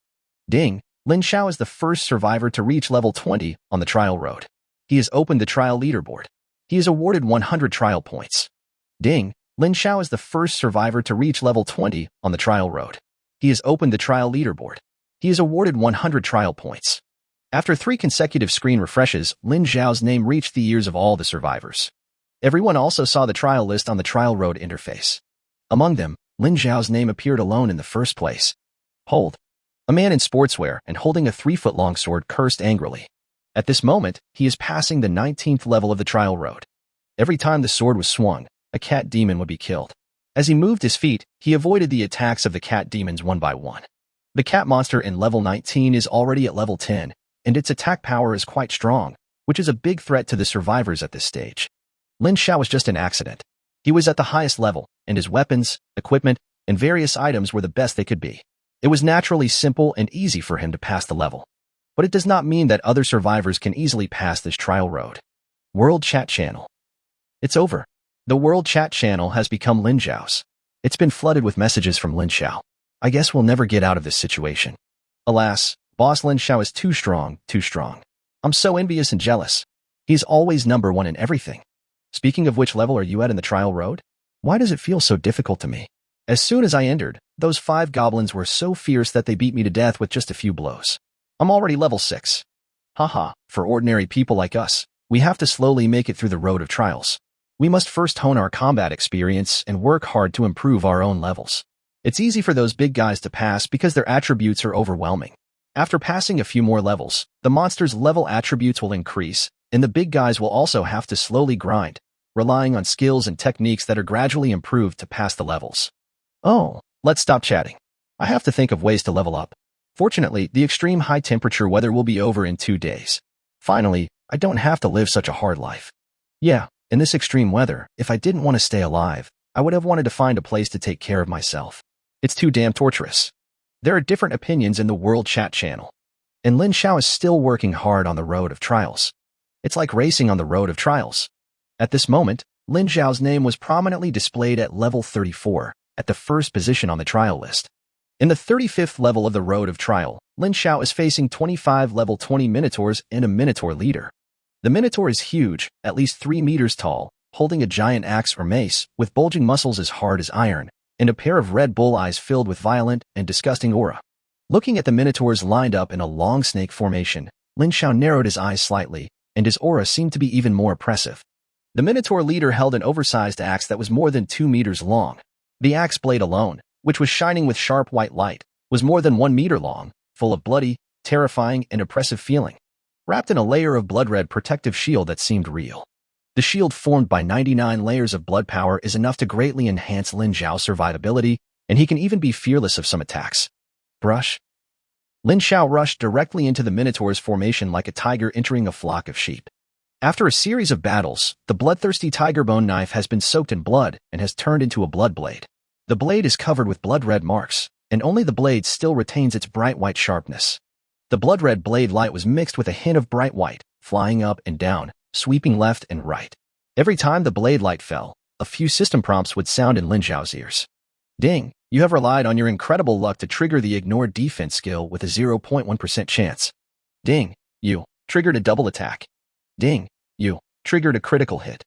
[SPEAKER 1] Ding, Lin Xiao is the first survivor to reach level 20 on the trial road. He He has opened the trial leaderboard. He is awarded 100 trial points. Ding! Lin Xiao is the first survivor to reach level 20 on the trial road. He has opened the trial leaderboard. He is awarded 100 trial points. After 3 consecutive screen refreshes, Lin Xiao's name reached the ears of all the survivors. Everyone also saw the trial list on the trial road interface. Among them, Lin Xiao's name appeared alone in the first place. Hold. A man in sportswear and holding a 3-foot-long sword cursed angrily. At this moment, he is passing the 19th level of the trial road. Every time the sword was swung, a cat demon would be killed. As he moved his feet, he avoided the attacks of the cat demons one by one. The cat monster in level 19 is already at level 10, and its attack power is quite strong, which is a big threat to the survivors at this stage. Lin Xiao was just an accident. He was at the highest level, and his weapons, equipment, and various items were the best they could be. It was naturally simple and easy for him to pass the level. But it does not mean that other survivors can easily pass this trial road. World Chat Channel. It's over. The World Chat Channel has become Lin Xiao's. It's been flooded with messages from Lin Xiao. I guess we'll never get out of this situation. Alas, Boss Lin Xiao is too strong, too strong. I'm so envious and jealous. He's always number 1 in everything. Speaking of, which level are you at in the trial road? Why does it feel so difficult to me? As soon as I entered, those 5 goblins were so fierce that they beat me to death with just a few blows. I'm already level 6. Haha, for ordinary people like us, we have to slowly make it through the road of trials. We must first hone our combat experience and work hard to improve our own levels. It's easy for those big guys to pass because their attributes are overwhelming. After passing a few more levels, the monster's level attributes will increase, and the big guys will also have to slowly grind, relying on skills and techniques that are gradually improved to pass the levels. Oh, let's stop chatting. I have to think of ways to level up. Fortunately, the extreme high temperature weather will be over in 2 days. Finally, I don't have to live such a hard life. Yeah, in this extreme weather, if I didn't want to stay alive, I would have wanted to find a place to take care of myself. It's too damn torturous. There are different opinions in the World Chat Channel. And Lin Xiao is still working hard on the road of trials. It's like racing on the road of trials. At this moment, Lin Xiao's name was prominently displayed at level 34, at the first position on the trial list. In the 35th level of the road of trial, Lin Xiao is facing 25 level 20 minotaurs and a minotaur leader. The minotaur is huge, at least 3 meters tall, holding a giant axe or mace, with bulging muscles as hard as iron, and a pair of red bull eyes filled with violent and disgusting aura. Looking at the minotaurs lined up in a long snake formation, Lin Xiao narrowed his eyes slightly, and his aura seemed to be even more oppressive. The minotaur leader held an oversized axe that was more than 2 meters long. The axe blade alone, which was shining with sharp white light, was more than 1 meter long, full of bloody, terrifying, and oppressive feeling, wrapped in a layer of blood-red protective shield that seemed real. The shield formed by 99 layers of blood power is enough to greatly enhance Lin Xiao's survivability, and he can even be fearless of some attacks. Brush. Lin Xiao rushed directly into the Minotaur's formation like a tiger entering a flock of sheep. After a series of battles, the bloodthirsty tiger bone knife has been soaked in blood and has turned into a blood blade. The blade is covered with blood-red marks, and only the blade still retains its bright white sharpness. The blood-red blade light was mixed with a hint of bright white, flying up and down, sweeping left and right. Every time the blade light fell, a few system prompts would sound in Lin Xiao's ears. Ding, you have relied on your incredible luck to trigger the ignore defense skill with a 0.1% chance. Ding, you triggered a double attack. Ding, you triggered a critical hit.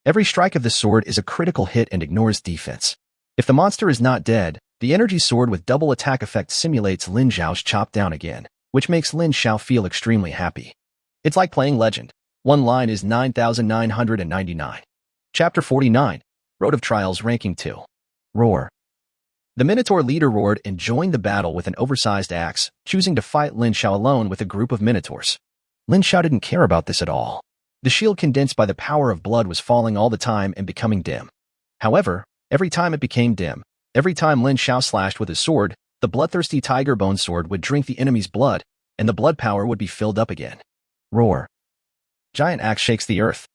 [SPEAKER 1] Every strike of the sword is a critical hit and ignores defense. If the monster is not dead, the energy sword with double attack effect simulates Lin Xiao's chop down again, which makes Lin Xiao feel extremely happy. It's like playing Legend. One line is 9,999. Chapter 49, Road of Trials Ranking 2. Roar. The Minotaur leader roared and joined the battle with an oversized axe, choosing to fight Lin Xiao alone with a group of Minotaurs. Lin Xiao didn't care about this at all. The shield condensed by the power of blood was falling all the time and becoming dim. However, every time it became dim, every time Lin Xiao slashed with his sword, the bloodthirsty tiger bone sword would drink the enemy's blood, and the blood power would be filled up again. Roar. Giant axe shakes the earth.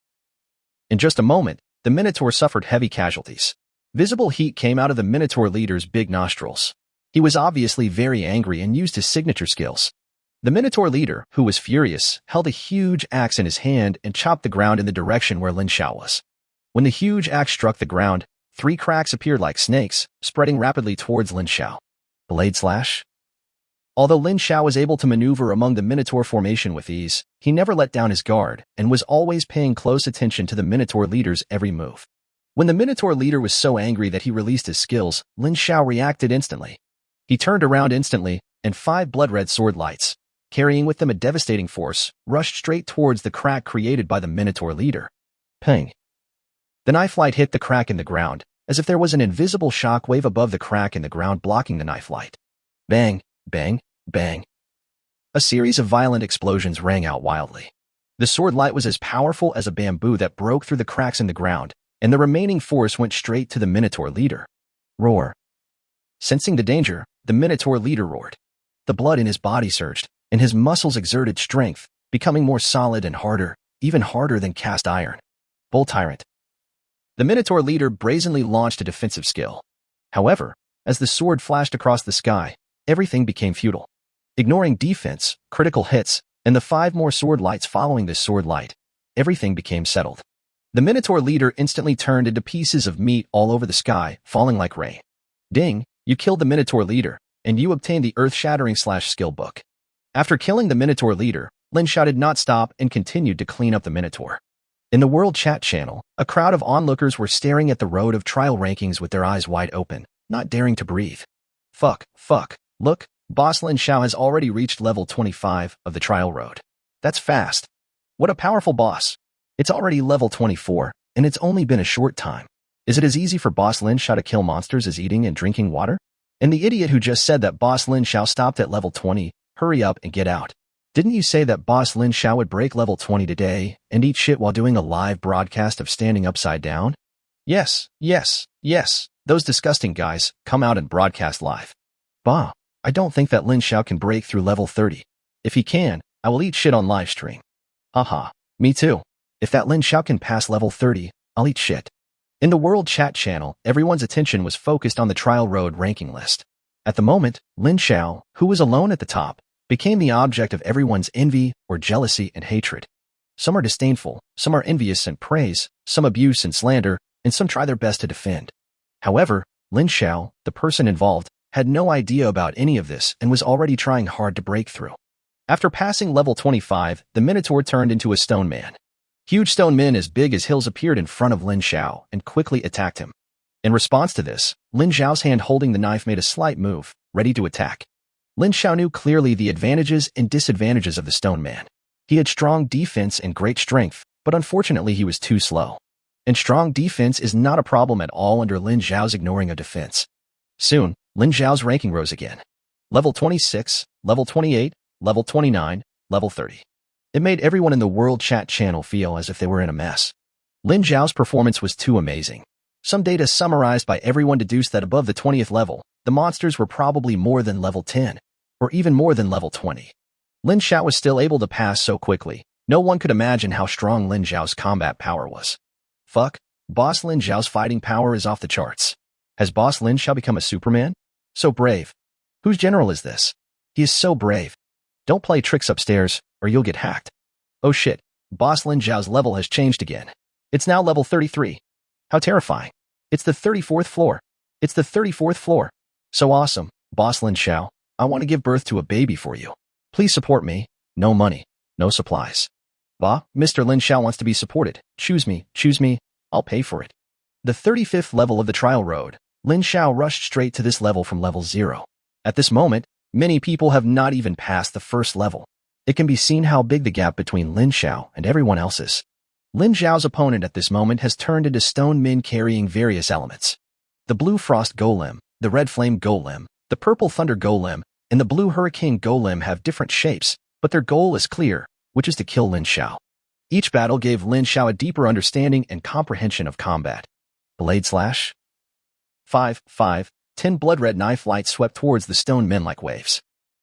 [SPEAKER 1] In just a moment, the Minotaur suffered heavy casualties. Visible heat came out of the Minotaur leader's big nostrils. He was obviously very angry and used his signature skills. The Minotaur leader, who was furious, held a huge axe in his hand and chopped the ground in the direction where Lin Xiao was. When the huge axe struck the ground, 3 cracks appeared like snakes, spreading rapidly towards Lin Xiao. Blade slash. Although Lin Xiao was able to maneuver among the Minotaur formation with ease, he never let down his guard and was always paying close attention to the Minotaur leader's every move. When the Minotaur leader was so angry that he released his skills, Lin Xiao reacted instantly. He turned around instantly, and 5 blood-red sword lights, carrying with them a devastating force, rushed straight towards the crack created by the Minotaur leader. Ping! The knife light hit the crack in the ground, as if there was an invisible shock wave above the crack in the ground blocking the knife light. Bang! Bang! Bang! A series of violent explosions rang out wildly. The sword light was as powerful as a bamboo that broke through the cracks in the ground, and the remaining force went straight to the Minotaur leader. Roar! Sensing the danger, the Minotaur leader roared. The blood in his body surged, and his muscles exerted strength, becoming more solid and harder, even harder than cast iron. Bull Tyrant. The Minotaur leader brazenly launched a defensive skill. However, as the sword flashed across the sky, everything became futile. Ignoring defense, critical hits, and the 5 more sword lights following this sword light, everything became settled. The Minotaur leader instantly turned into pieces of meat all over the sky, falling like rain. Ding, you killed the Minotaur leader, and you obtained the earth-shattering /skill book. After killing the Minotaur leader, Lin Xiao did not stop and continued to clean up the Minotaur. In the World Chat channel, a crowd of onlookers were staring at the road of trial rankings with their eyes wide open, not daring to breathe. Fuck, look, Boss Lin Xiao has already reached level 25 of the trial road. That's fast. What a powerful boss. It's already level 24, and it's only been a short time. Is it as easy for Boss Lin Xiao to kill monsters as eating and drinking water? And the idiot who just said that Boss Lin Xiao stopped at level 20, hurry up and get out. Didn't you say that Boss Lin Xiao would break level 20 today and eat shit while doing a live broadcast of standing upside down? Yes, those disgusting guys, come out and broadcast live. Bah, I don't think that Lin Xiao can break through level 30. If he can, I will eat shit on live stream. Haha, me too. If that Lin Xiao can pass level 30, I'll eat shit. In the World Chat channel, everyone's attention was focused on the trial road ranking list. At the moment, Lin Xiao, who was alone at the top, became the object of everyone's envy or jealousy and hatred. Some are disdainful, some are envious and praise, some abuse and slander, and some try their best to defend. However, Lin Xiao, the person involved, had no idea about any of this and was already trying hard to break through. After passing level 25, the Minotaur turned into a stone man. Huge stone men as big as hills appeared in front of Lin Xiao and quickly attacked him. In response to this, Lin Xiao's hand holding the knife made a slight move, ready to attack. Lin Xiao knew clearly the advantages and disadvantages of the stone man. He had strong defense and great strength, but unfortunately he was too slow. And strong defense is not a problem at all under Lin Xiao's ignoring of defense. Soon, Lin Xiao's ranking rose again. Level 26, level 28, level 29, level 30. It made everyone in the World Chat channel feel as if they were in a mess. Lin Xiao's performance was too amazing. Some data summarized by everyone deduced that above the 20th level, the monsters were probably more than level 10, or even more than level 20. Lin Xiao was still able to pass so quickly. No one could imagine how strong Lin Xiao's combat power was. Fuck, Boss Lin Xiao's fighting power is off the charts. Has Boss Lin Xiao become a Superman? So brave. Whose general is this? He is so brave. Don't play tricks upstairs, or you'll get hacked. Oh shit, Boss Lin Xiao's level has changed again. It's now level 33. How terrifying. It's the 34th floor. It's the 34th floor. So awesome, Boss Lin Xiao. I want to give birth to a baby for you. Please support me. No money, no supplies. Bah, Mr. Lin Xiao wants to be supported. Choose me, I'll pay for it. The 35th level of the trial road, Lin Xiao rushed straight to this level from level 0. At this moment, many people have not even passed the first level. It can be seen how big the gap between Lin Xiao and everyone else is. Lin Xiao's opponent at this moment has turned into stone men carrying various elements. The blue frost golem, the red flame golem, the purple thunder golem, and the blue hurricane golem have different shapes, but their goal is clear, which is to kill Lin Xiao. Each battle gave Lin Xiao a deeper understanding and comprehension of combat. Blade slash. 10 blood-red knife lights swept towards the stone men like waves.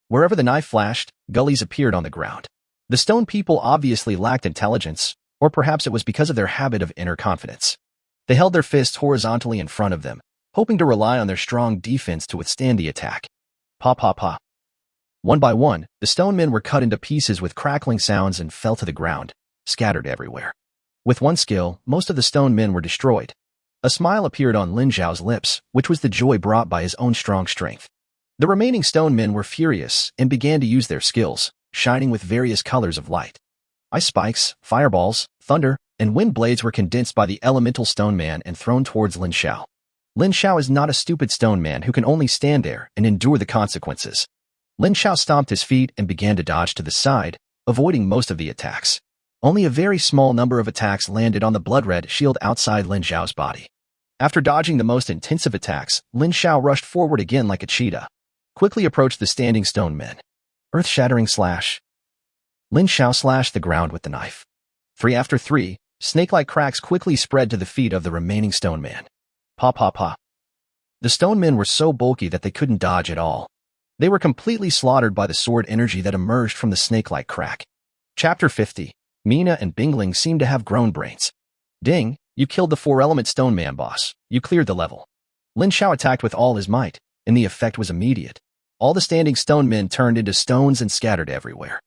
[SPEAKER 1] Wherever the knife flashed, gullies appeared on the ground. The stone people obviously lacked intelligence, or perhaps it was because of their habit of inner confidence. They held their fists horizontally in front of them, hoping to rely on their strong defense to withstand the attack. Pa. One by one, the stone men were cut into pieces with crackling sounds and fell to the ground, scattered everywhere. With one skill, most of the stone men were destroyed. A smile appeared on Lin Xiao's lips, which was the joy brought by his own strong strength. The remaining stone men were furious and began to use their skills, shining with various colors of light. Ice spikes, fireballs, thunder, and wind blades were condensed by the elemental stone man and thrown towards Lin Xiao. Lin Xiao is not a stupid stone man who can only stand there and endure the consequences. Lin Xiao stomped his feet and began to dodge to the side, avoiding most of the attacks. Only a very small number of attacks landed on the blood-red shield outside Lin Xiao's body. After dodging the most intensive attacks, Lin Xiao rushed forward again like a cheetah. Quickly approached the standing stone men. Earth-shattering slash. Lin Xiao slashed the ground with the knife. 3 after 3, snake-like cracks quickly spread to the feet of the remaining stone man. Pa pa pa. The stone men were so bulky that they couldn't dodge at all. They were completely slaughtered by the sword energy that emerged from the snake-like crack. Chapter 50. Mina and Bingling seem to have grown brains. Ding, you killed the 4-element stone man boss. You cleared the level. Lin Xiao attacked with all his might, and the effect was immediate. All the standing stone men turned into stones and scattered everywhere.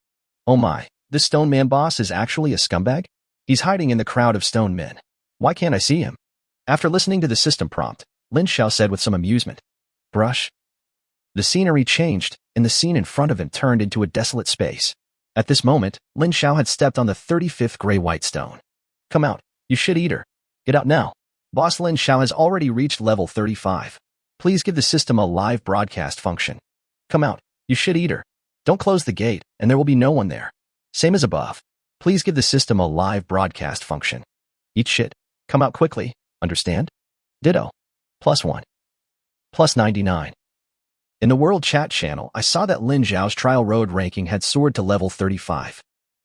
[SPEAKER 1] Oh my, this stone man boss is actually a scumbag? He's hiding in the crowd of stone men. Why can't I see him? After listening to the system prompt, Lin Xiao said with some amusement. Brush. The scenery changed, and the scene in front of him turned into a desolate space. At this moment, Lin Xiao had stepped on the 35th gray-white stone. Come out, you shit-eater. Get out now. Boss Lin Xiao has already reached level 35. Please give the system a live broadcast function. Come out, you shit-eater. Don't close the gate, and there will be no one there. Same as above. Please give the system a live broadcast function. Eat shit. Come out quickly. Understand? Ditto. +1. +99. In the World Chat channel, I saw that Lin Xiao's trial road ranking had soared to level 35.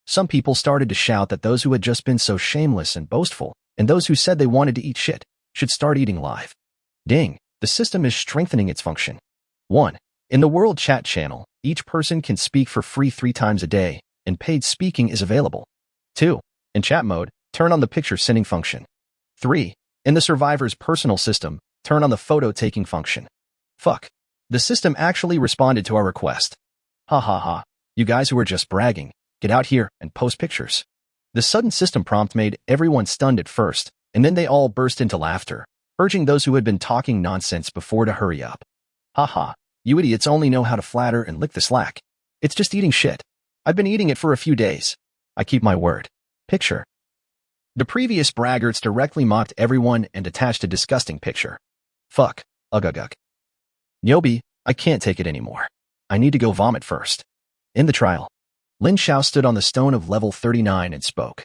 [SPEAKER 1] Some people started to shout that those who had just been so shameless and boastful, and those who said they wanted to eat shit, should start eating live. Ding, the system is strengthening its function. 1. In the World Chat channel, each person can speak for free 3 times a day, and paid speaking is available. 2. In chat mode, turn on the picture sending function. 3. In the survivor's personal system, turn on the photo taking function. Fuck. The system actually responded to our request. Ha ha ha. You guys who are just bragging, get out here and post pictures. The sudden system prompt made everyone stunned at first, and then they all burst into laughter, urging those who had been talking nonsense before to hurry up. Ha ha. You idiots only know how to flatter and lick the slack. It's just eating shit. I've been eating it for a few days. I keep my word. Picture. The previous braggarts directly mocked everyone and attached a disgusting picture. Fuck. Ugh ugh ugh. Nyobi, I can't take it anymore. I need to go vomit first. In the trial, Lin Xiao stood on the stone of level 39 and spoke.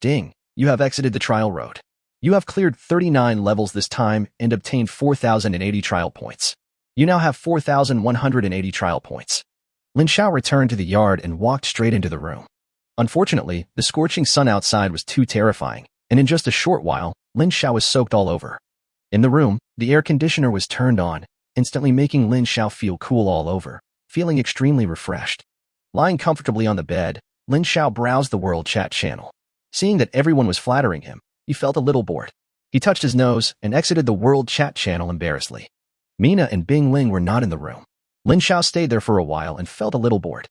[SPEAKER 1] Ding, you have exited the trial road. You have cleared 39 levels this time and obtained 4,080 trial points. You now have 4,180 trial points. Lin Xiao returned to the yard and walked straight into the room. Unfortunately, the scorching sun outside was too terrifying, and in just a short while, Lin Xiao was soaked all over. In the room, the air conditioner was turned on, instantly making Lin Xiao feel cool all over, feeling extremely refreshed. Lying comfortably on the bed, Lin Xiao browsed the World Chat channel. Seeing that everyone was flattering him, he felt a little bored. He touched his nose and exited the World Chat channel embarrassedly. Mina and Bingling were not in the room. Lin Xiao stayed there for a while and felt a little bored.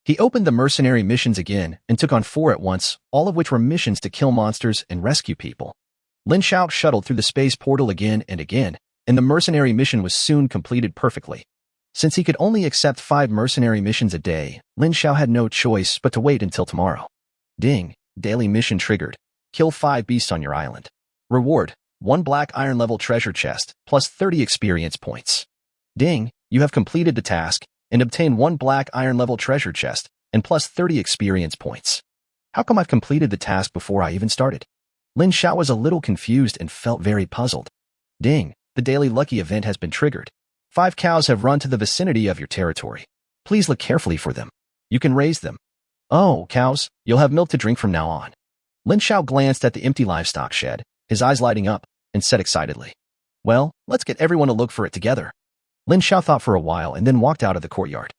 [SPEAKER 1] He opened the mercenary missions again and took on 4 at once, all of which were missions to kill monsters and rescue people. Lin Xiao shuttled through the space portal again and again, and the mercenary mission was soon completed perfectly. Since he could only accept 5 mercenary missions a day, Lin Xiao had no choice but to wait until tomorrow. Ding, daily mission triggered. Kill 5 beasts on your island. Reward, 1 black iron level treasure chest, plus 30 experience points. Ding, you have completed the task, and obtained 1 black iron level treasure chest, and plus 30 experience points. How come I've completed the task before I even started? Lin Xiao was a little confused and felt very puzzled. Ding, the daily lucky event has been triggered. 5 cows have run to the vicinity of your territory. Please look carefully for them. You can raise them. Oh, cows, you'll have milk to drink from now on. Lin Xiao glanced at the empty livestock shed, his eyes lighting up, and said excitedly, well, let's get everyone to look for it together. Lin Xiao thought for a while and then walked out of the courtyard.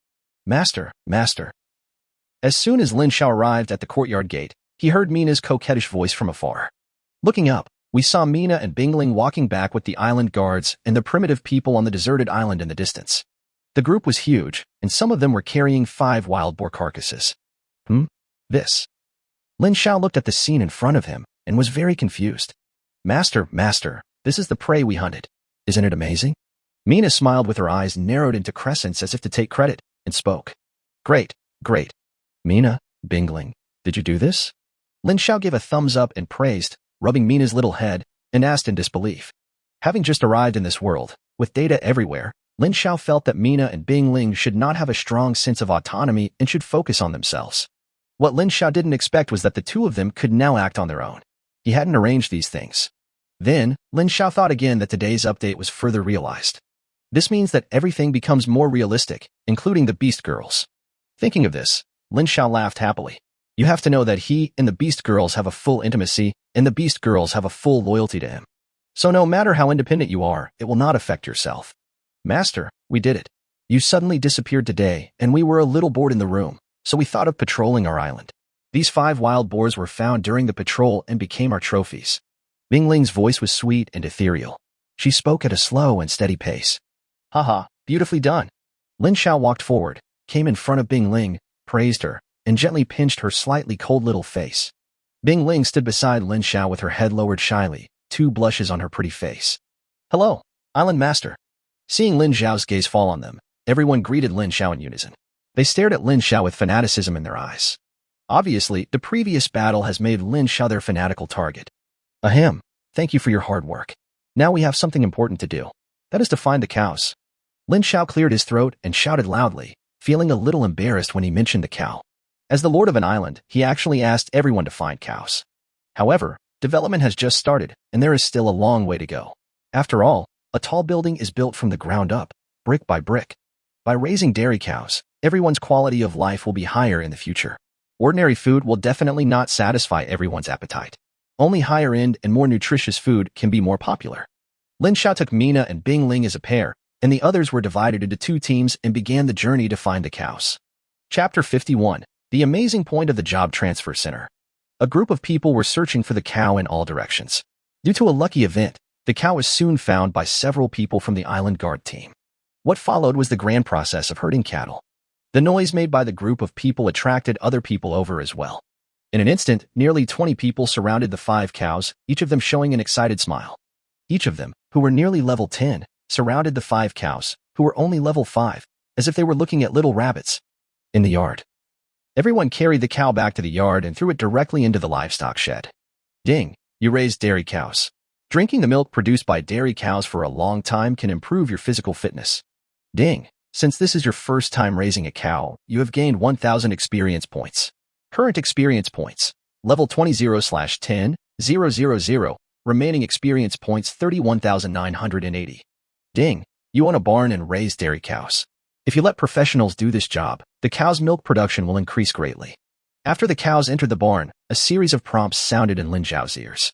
[SPEAKER 1] Master, master. As soon as Lin Xiao arrived at the courtyard gate, he heard Mina's coquettish voice from afar. Looking up, we saw Mina and Bingling walking back with the island guards and the primitive people on the deserted island in the distance. The group was huge, and some of them were carrying 5 wild boar carcasses. This. Lin Xiao looked at the scene in front of him and was very confused. Master, master, this is the prey we hunted. Isn't it amazing? Mina smiled with her eyes narrowed into crescents as if to take credit, and spoke. Great, great. Mina, Bingling, did you do this? Lin Xiao gave a thumbs up and praised, rubbing Mina's little head, and asked in disbelief. Having just arrived in this world, with data everywhere, Lin Xiao felt that Mina and Bingling should not have a strong sense of autonomy and should focus on themselves. What Lin Xiao didn't expect was that the two of them could now act on their own. He hadn't arranged these things. Then, Lin Xiao thought again that today's update was further realized. This means that everything becomes more realistic, including the Beast Girls. Thinking of this, Lin Xiao laughed happily. You have to know that he and the Beast Girls have a full intimacy, and the Beast Girls have a full loyalty to him. So no matter how independent you are, it will not affect yourself. Master, we did it. You suddenly disappeared today, and we were a little bored in the room, so we thought of patrolling our island. These 5 wild boars were found during the patrol and became our trophies. Bingling's voice was sweet and ethereal. She spoke at a slow and steady pace. Haha, beautifully done. Lin Xiao walked forward, came in front of Bingling, praised her, and gently pinched her slightly cold little face. Bingling stood beside Lin Xiao with her head lowered shyly, 2 blushes on her pretty face. Hello, Island Master. Seeing Lin Xiao's gaze fall on them, everyone greeted Lin Xiao in unison. They stared at Lin Xiao with fanaticism in their eyes. Obviously, the previous battle has made Lin Xiao their fanatical target. Ahem, thank you for your hard work. Now we have something important to do. That is to find the cows. Lin Xiao cleared his throat and shouted loudly, feeling a little embarrassed when he mentioned the cow. As the lord of an island, he actually asked everyone to find cows. However, development has just started, and there is still a long way to go. After all, a tall building is built from the ground up, brick by brick. By raising dairy cows, everyone's quality of life will be higher in the future. Ordinary food will definitely not satisfy everyone's appetite. Only higher-end and more nutritious food can be more popular. Lin Xiao took Mina and Bingling as a pair, and the others were divided into 2 teams and began the journey to find the cows. Chapter 51. The amazing point of the job transfer center. A group of people were searching for the cow in all directions. Due to a lucky event, the cow was soon found by several people from the island guard team. What followed was the grand process of herding cattle. The noise made by the group of people attracted other people over as well. In an instant, nearly 20 people surrounded the 5 cows, each of them showing an excited smile. Each of them, who were nearly level 10, surrounded the 5 cows, who were only level 5, as if they were looking at little rabbits. In the yard. Everyone carried the cow back to the yard and threw it directly into the livestock shed. Ding, you raised dairy cows. Drinking the milk produced by dairy cows for a long time can improve your physical fitness. Ding, since this is your first time raising a cow, you have gained 1,000 experience points. Current experience points, level 20/10,000, remaining experience points 31,980. Ding, you own a barn and raise dairy cows. If you let professionals do this job, the cow's milk production will increase greatly. After the cows entered the barn, a series of prompts sounded in Lin Xiao's ears.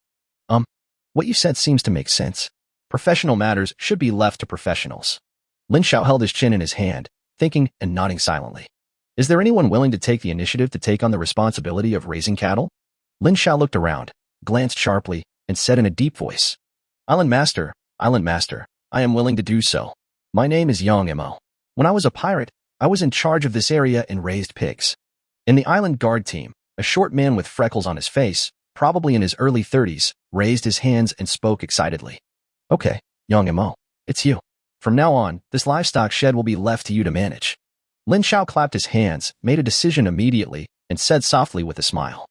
[SPEAKER 1] What you said seems to make sense. Professional matters should be left to professionals. Lin Xiao held his chin in his hand, thinking and nodding silently. Is there anyone willing to take the initiative to take on the responsibility of raising cattle? Lin Xiao looked around, glanced sharply, and said in a deep voice, Island Master, I am willing to do so. My name is Yang Mo. When I was a pirate, I was in charge of this area and raised pigs. In the island guard team, a short man with freckles on his face, probably in his early 30s, raised his hands and spoke excitedly. Okay, Yang Mo, it's you. From now on, this livestock shed will be left to you to manage. Lin Xiao clapped his hands, made a decision immediately, and said softly with a smile.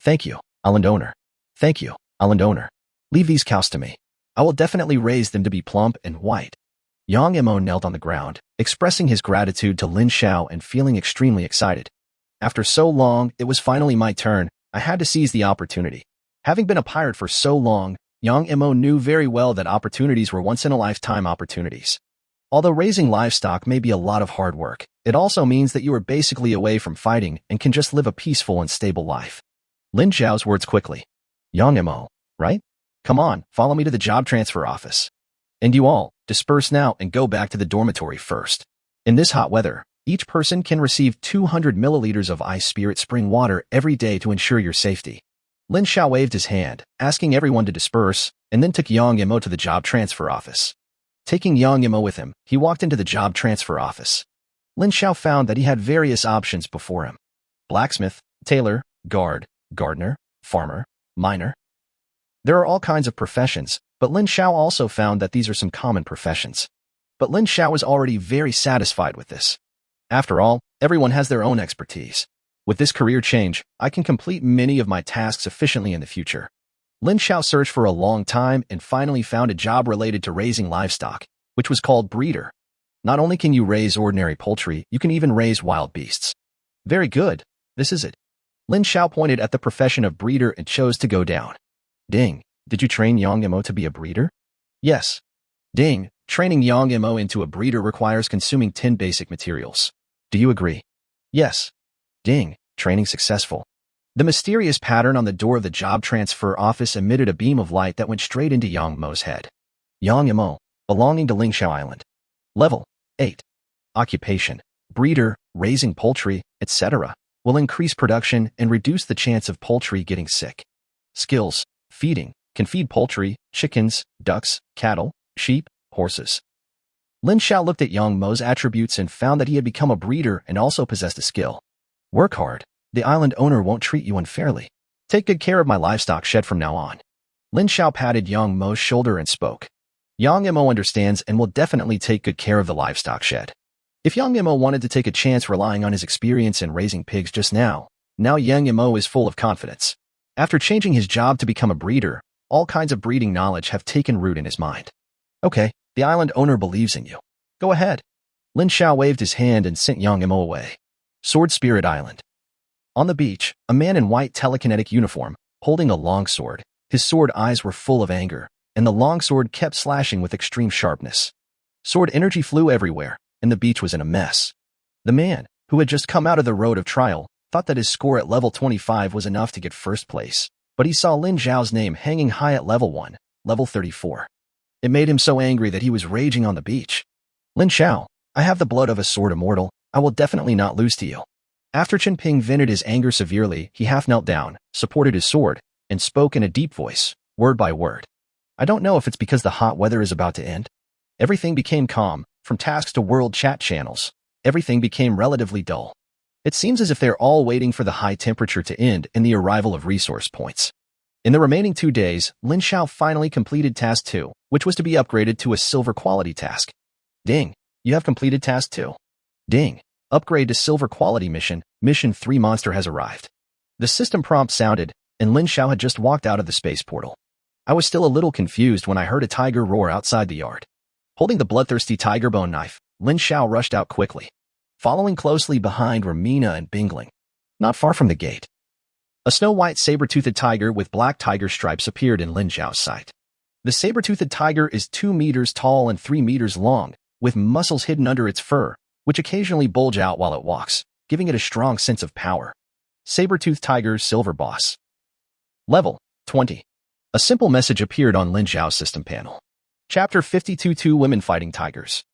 [SPEAKER 1] Thank you, island owner. Thank you, island owner. Leave these cows to me. I will definitely raise them to be plump and white. Yang Mo knelt on the ground, expressing his gratitude to Lin Xiao and feeling extremely excited. After so long, it was finally my turn. I had to seize the opportunity. Having been a pirate for so long, Yang Mo knew very well that opportunities were once-in-a-lifetime opportunities. Although raising livestock may be a lot of hard work, it also means that you are basically away from fighting and can just live a peaceful and stable life. Lin Xiao's words quickly. Yang Mo, right? Come on, follow me to the job transfer office. And you all, disperse now and go back to the dormitory first. In this hot weather, each person can receive 200 milliliters of ice spirit spring water every day to ensure your safety. Lin Xiao waved his hand, asking everyone to disperse, and then took Yang Mo to the job transfer office. Taking Yang Mo with him, he walked into the job transfer office. Lin Xiao found that he had various options before him. Blacksmith, tailor, guard, gardener, farmer, miner. There are all kinds of professions, but Lin Xiao also found that these are some common professions. But Lin Xiao was already very satisfied with this. After all, everyone has their own expertise. With this career change, I can complete many of my tasks efficiently in the future. Lin Xiao searched for a long time and finally found a job related to raising livestock, which was called breeder. Not only can you raise ordinary poultry, you can even raise wild beasts. Very good. This is it. Lin Xiao pointed at the profession of breeder and chose to go down. Ding. Did you train Yang Mo to be a breeder? Yes. Ding. Training Yang Mo into a breeder requires consuming 10 basic materials. Do you agree? Yes. Ding. Training successful. The mysterious pattern on the door of the job transfer office emitted a beam of light that went straight into Yang Mo's head. Yang Mo, belonging to Ling Xiao Island. Level 8. Occupation, breeder, raising poultry, etc. will increase production and reduce the chance of poultry getting sick. Skills, feeding, can feed poultry, chickens, ducks, cattle, sheep, horses. Lin Xiao looked at Yang Mo's attributes and found that he had become a breeder and also possessed a skill. Work hard. The island owner won't treat you unfairly. Take good care of my livestock shed from now on. Lin Xiao patted Yang Mo's shoulder and spoke. Yang Mo understands and will definitely take good care of the livestock shed. If Yang Mo wanted to take a chance relying on his experience in raising pigs just now Yang Mo is full of confidence. After changing his job to become a breeder, all kinds of breeding knowledge have taken root in his mind. Okay, the island owner believes in you. Go ahead. Lin Xiao waved his hand and sent Yang Mo away. Sword Spirit Island. On the beach, a man in white telekinetic uniform, holding a long sword. His sword eyes were full of anger, and the long sword kept slashing with extreme sharpness. Sword energy flew everywhere, and the beach was in a mess. The man, who had just come out of the road of trial, thought that his score at level 25 was enough to get first place, but he saw Lin Xiao's name hanging high at level 1, level 34. It made him so angry that he was raging on the beach. Lin Xiao, I have the blood of a sword immortal. I will definitely not lose to you. After Chen Ping vented his anger severely, he half knelt down, supported his sword, and spoke in a deep voice, word by word. I don't know if it's because the hot weather is about to end. Everything became calm, from tasks to world chat channels. Everything became relatively dull. It seems as if they're all waiting for the high temperature to end and the arrival of resource points. In the remaining 2 days, Lin Xiao finally completed Task 2, which was to be upgraded to a silver quality task. Ding, you have completed Task 2. Ding, upgrade to silver quality mission, Mission 3 monster has arrived. The system prompt sounded, and Lin Xiao had just walked out of the space portal. I was still a little confused when I heard a tiger roar outside the yard. Holding the bloodthirsty tiger bone knife, Lin Xiao rushed out quickly. Following closely behind were Mina and Bingling. Not far from the gate, a snow-white saber-toothed tiger with black tiger stripes appeared in Lin Xiao's sight. The saber-toothed tiger is 2 meters tall and 3 meters long, with muscles hidden under its fur, which occasionally bulge out while it walks, giving it a strong sense of power. Saber-toothed tiger's silver boss. Level 20. A simple message appeared on Lin Xiao's system panel. Chapter 52 Two Women Fighting Tigers.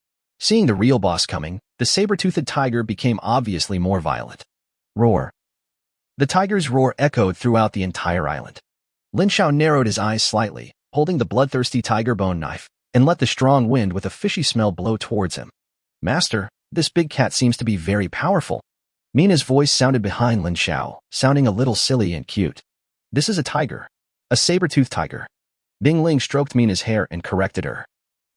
[SPEAKER 1] Seeing the real boss coming, the saber-toothed tiger became obviously more violent. Roar. The tiger's roar echoed throughout the entire island. Lin Xiao narrowed his eyes slightly, holding the bloodthirsty tiger bone knife, and let the strong wind with a fishy smell blow towards him. Master, this big cat seems to be very powerful. Mina's voice sounded behind Lin Xiao, sounding a little silly and cute. This is a tiger. A saber-toothed tiger. Bing Ling stroked Mina's hair and corrected her.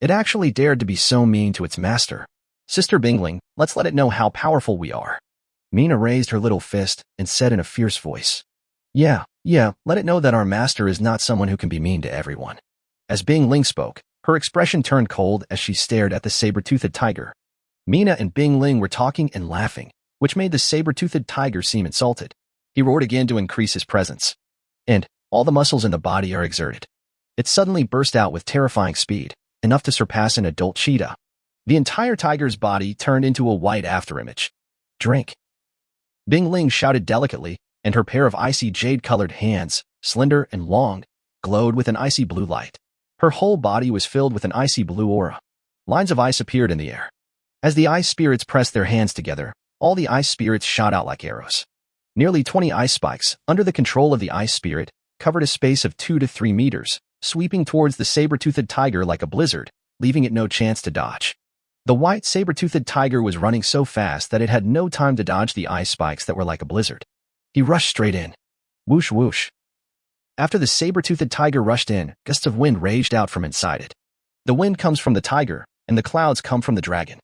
[SPEAKER 1] It actually dared to be so mean to its master. Sister Bingling, let's let it know how powerful we are. Mina raised her little fist and said in a fierce voice. Yeah, let it know that our master is not someone who can be mean to everyone. As Bing Ling spoke, her expression turned cold as she stared at the saber-toothed tiger. Mina and Bing Ling were talking and laughing, which made the saber-toothed tiger seem insulted. He roared again to increase his presence. And all the muscles in the body are exerted. It suddenly burst out with terrifying speed, enough to surpass an adult cheetah. The entire tiger's body turned into a white afterimage. Drink. Bing Ling shouted delicately, and her pair of icy jade-colored hands, slender and long, glowed with an icy blue light. Her whole body was filled with an icy blue aura. Lines of ice appeared in the air. As the ice spirits pressed their hands together, all the ice spirits shot out like arrows. Nearly 20 ice spikes, under the control of the ice spirit, covered a space of 2 to 3 meters, sweeping towards the saber-toothed tiger like a blizzard, leaving it no chance to dodge. The white saber-toothed tiger was running so fast that it had no time to dodge the ice spikes that were like a blizzard. He rushed straight in. Whoosh whoosh. After the saber-toothed tiger rushed in, gusts of wind raged out from inside it. The wind comes from the tiger, and the clouds come from the dragon.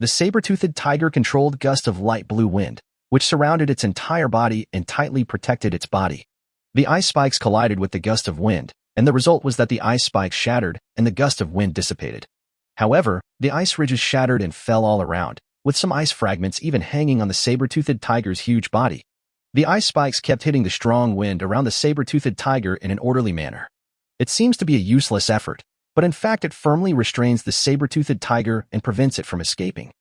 [SPEAKER 1] The saber-toothed tiger controlled a gust of light blue wind, which surrounded its entire body and tightly protected its body. The ice spikes collided with the gust of wind, and the result was that the ice spikes shattered and the gust of wind dissipated. However, the ice ridges shattered and fell all around, with some ice fragments even hanging on the saber-toothed tiger's huge body. The ice spikes kept hitting the strong wind around the saber-toothed tiger in an orderly manner. It seems to be a useless effort, but in fact it firmly restrains the saber-toothed tiger and prevents it from escaping.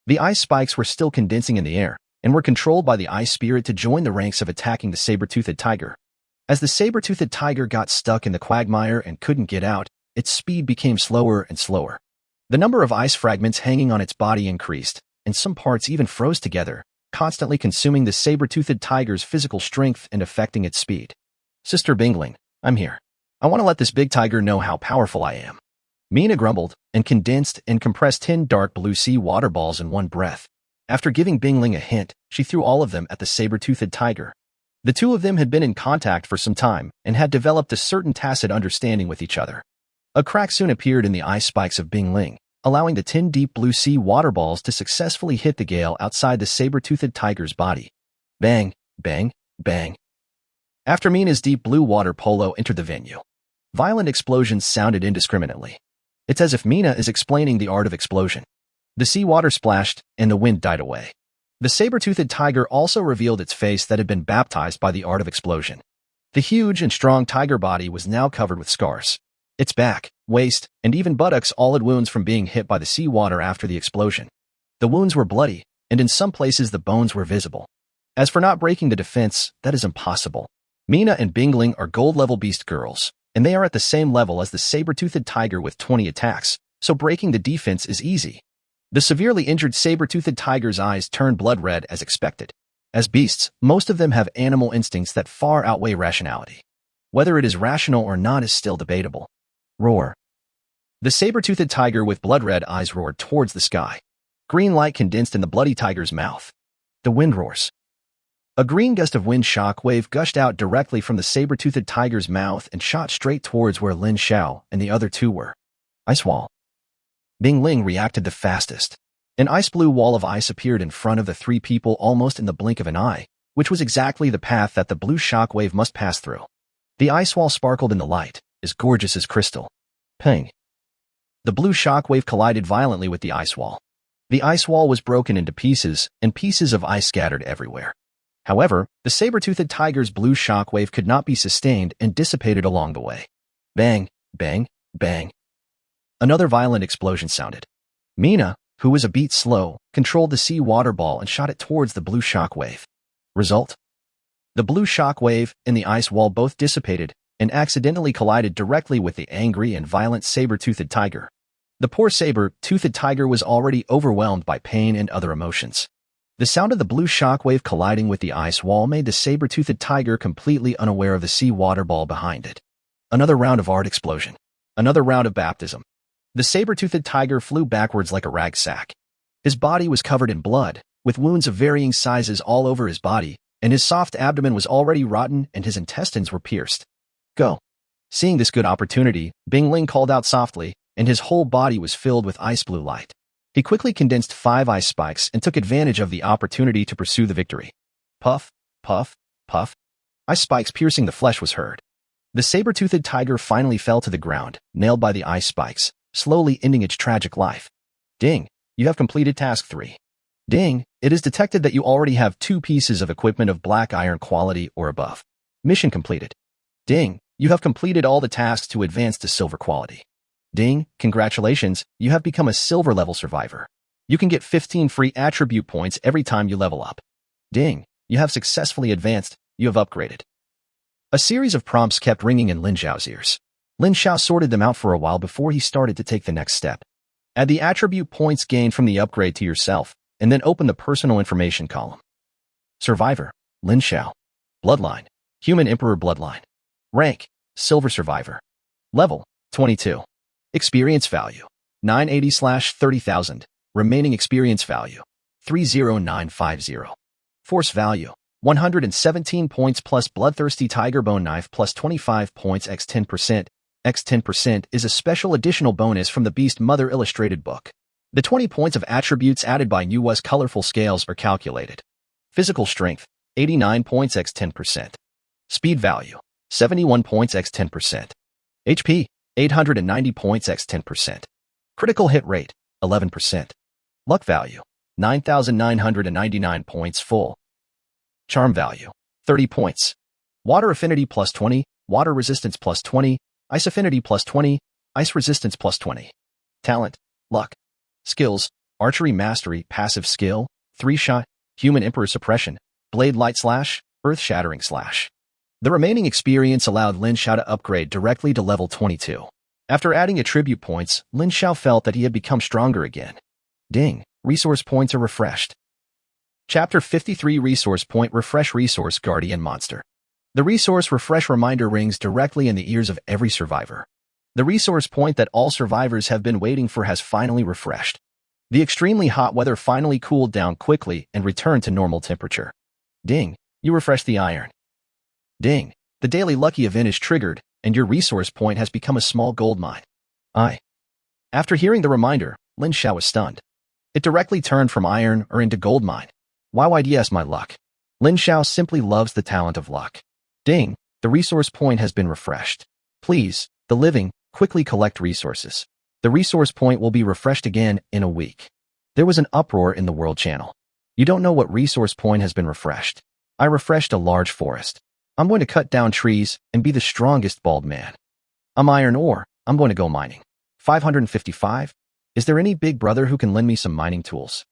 [SPEAKER 1] The ice spikes were still condensing in the air, and were controlled by the ice spirit to join the ranks of attacking the saber-toothed tiger. As the saber-toothed tiger got stuck in the quagmire and couldn't get out, its speed became slower and slower. The number of ice fragments hanging on its body increased, and some parts even froze together, constantly consuming the saber-toothed tiger's physical strength and affecting its speed. "Sister Bingling, I'm here. I want to let this big tiger know how powerful I am." Mina grumbled, and condensed and compressed 10 dark blue sea water balls in one breath. After giving Bingling a hint, she threw all of them at the saber-toothed tiger. The two of them had been in contact for some time and had developed a certain tacit understanding with each other. A crack soon appeared in the ice spikes of Bingling, allowing the 10 deep blue sea water balls to successfully hit the gale outside the saber-toothed tiger's body. Bang, bang, bang. After Mina's deep blue water polo entered the venue, violent explosions sounded indiscriminately. It's as if Mina is explaining the art of explosion. The seawater splashed, and the wind died away. The saber-toothed tiger also revealed its face that had been baptized by the art of explosion. The huge and strong tiger body was now covered with scars. Its back, waist, and even buttocks all had wounds from being hit by the seawater after the explosion. The wounds were bloody, and in some places the bones were visible. As for not breaking the defense, that is impossible. Mina and Bingling are gold-level beast girls, and they are at the same level as the saber-toothed tiger with 20 attacks, so breaking the defense is easy. The severely injured saber-toothed tiger's eyes turned blood red as expected. As beasts, most of them have animal instincts that far outweigh rationality. Whether it is rational or not is still debatable. Roar. The saber-toothed tiger with blood-red eyes roared towards the sky. Green light condensed in the bloody tiger's mouth. The wind roars. A green gust of wind shock wave gushed out directly from the saber-toothed tiger's mouth and shot straight towards where Lin Xiao and the other two were. Ice wall. Bingling reacted the fastest. An ice blue wall of ice appeared in front of the three people almost in the blink of an eye, which was exactly the path that the blue shock wave must pass through. The ice wall sparkled in the light, as gorgeous as crystal. Ping. The blue shock wave collided violently with the ice wall. The ice wall was broken into pieces, and pieces of ice scattered everywhere. However, the saber-toothed tiger's blue shock wave could not be sustained and dissipated along the way. Bang, bang, bang. Another violent explosion sounded. Mina, who was a beat slow, controlled the sea water ball and shot it towards the blue shock wave. Result? The blue shock wave and the ice wall both dissipated and accidentally collided directly with the angry and violent saber-toothed tiger. The poor saber-toothed tiger was already overwhelmed by pain and other emotions. The sound of the blue shock wave colliding with the ice wall made the saber-toothed tiger completely unaware of the sea water ball behind it. Another round of art explosion. Another round of baptism. The saber-toothed tiger flew backwards like a rag sack. His body was covered in blood, with wounds of varying sizes all over his body, and his soft abdomen was already rotten and his intestines were pierced. Go. Seeing this good opportunity, Bingling called out softly, and his whole body was filled with ice blue light. He quickly condensed 5 ice spikes and took advantage of the opportunity to pursue the victory. Puff, puff, puff. Ice spikes piercing the flesh was heard. The saber-toothed tiger finally fell to the ground, nailed by the ice spikes, slowly ending its tragic life. Ding, you have completed task 3. Ding, it is detected that you already have 2 pieces of equipment of black iron quality or above. Mission completed. Ding, you have completed all the tasks to advance to silver quality. Ding, congratulations, you have become a silver-level survivor. You can get 15 free attribute points every time you level up. Ding, you have successfully advanced, you have upgraded. A series of prompts kept ringing in Lin Xiao's ears. Lin Xiao sorted them out for a while before he started to take the next step. Add the attribute points gained from the upgrade to yourself, and then open the personal information column. Survivor, Lin Xiao. Bloodline, Human Emperor Bloodline. Rank, Silver Survivor. Level, 22. Experience value, 980/30,000. Remaining experience value, 30950. Force value, 117 points plus Bloodthirsty Tiger Bone Knife plus 25 points x 10%. x 10% is a special additional bonus from the Beast Mother illustrated book. The 20 points of attributes added by NUWA's colorful scales are calculated. Physical strength, 89 points x 10%. Speed value, 71 points x 10%. HP, 890 points x 10%. Critical hit rate, 11%. Luck value, 9,999 points full. Charm value, 30 points. Water affinity plus 20, water resistance plus 20, ice affinity plus 20, ice resistance plus 20. Talent, luck. Skills, archery mastery, passive skill, 3-shot, human emperor suppression, blade light slash, earth shattering slash. The remaining experience allowed Lin Xiao to upgrade directly to level 22. After adding attribute points, Lin Xiao felt that he had become stronger again. Ding, resource points are refreshed. Chapter 53 Resource Point Refresh Resource Guardian Monster. The resource refresh reminder rings directly in the ears of every survivor. The resource point that all survivors have been waiting for has finally refreshed. The extremely hot weather finally cooled down quickly and returned to normal temperature. Ding, you refreshed the iron. Ding, the daily lucky event is triggered, and your resource point has become a small gold mine. After hearing the reminder, Lin Xiao was stunned. It directly turned from iron or into gold mine. YYDS my luck. Lin Xiao simply loves the talent of luck. Ding, the resource point has been refreshed. Please, the living, quickly collect resources. The resource point will be refreshed again in a week. There was an uproar in the world channel. You don't know what resource point has been refreshed. I refreshed a large forest. I'm going to cut down trees and be the strongest bald man. I'm iron ore. I'm going to go mining. 555? Is there any big brother who can lend me some mining tools?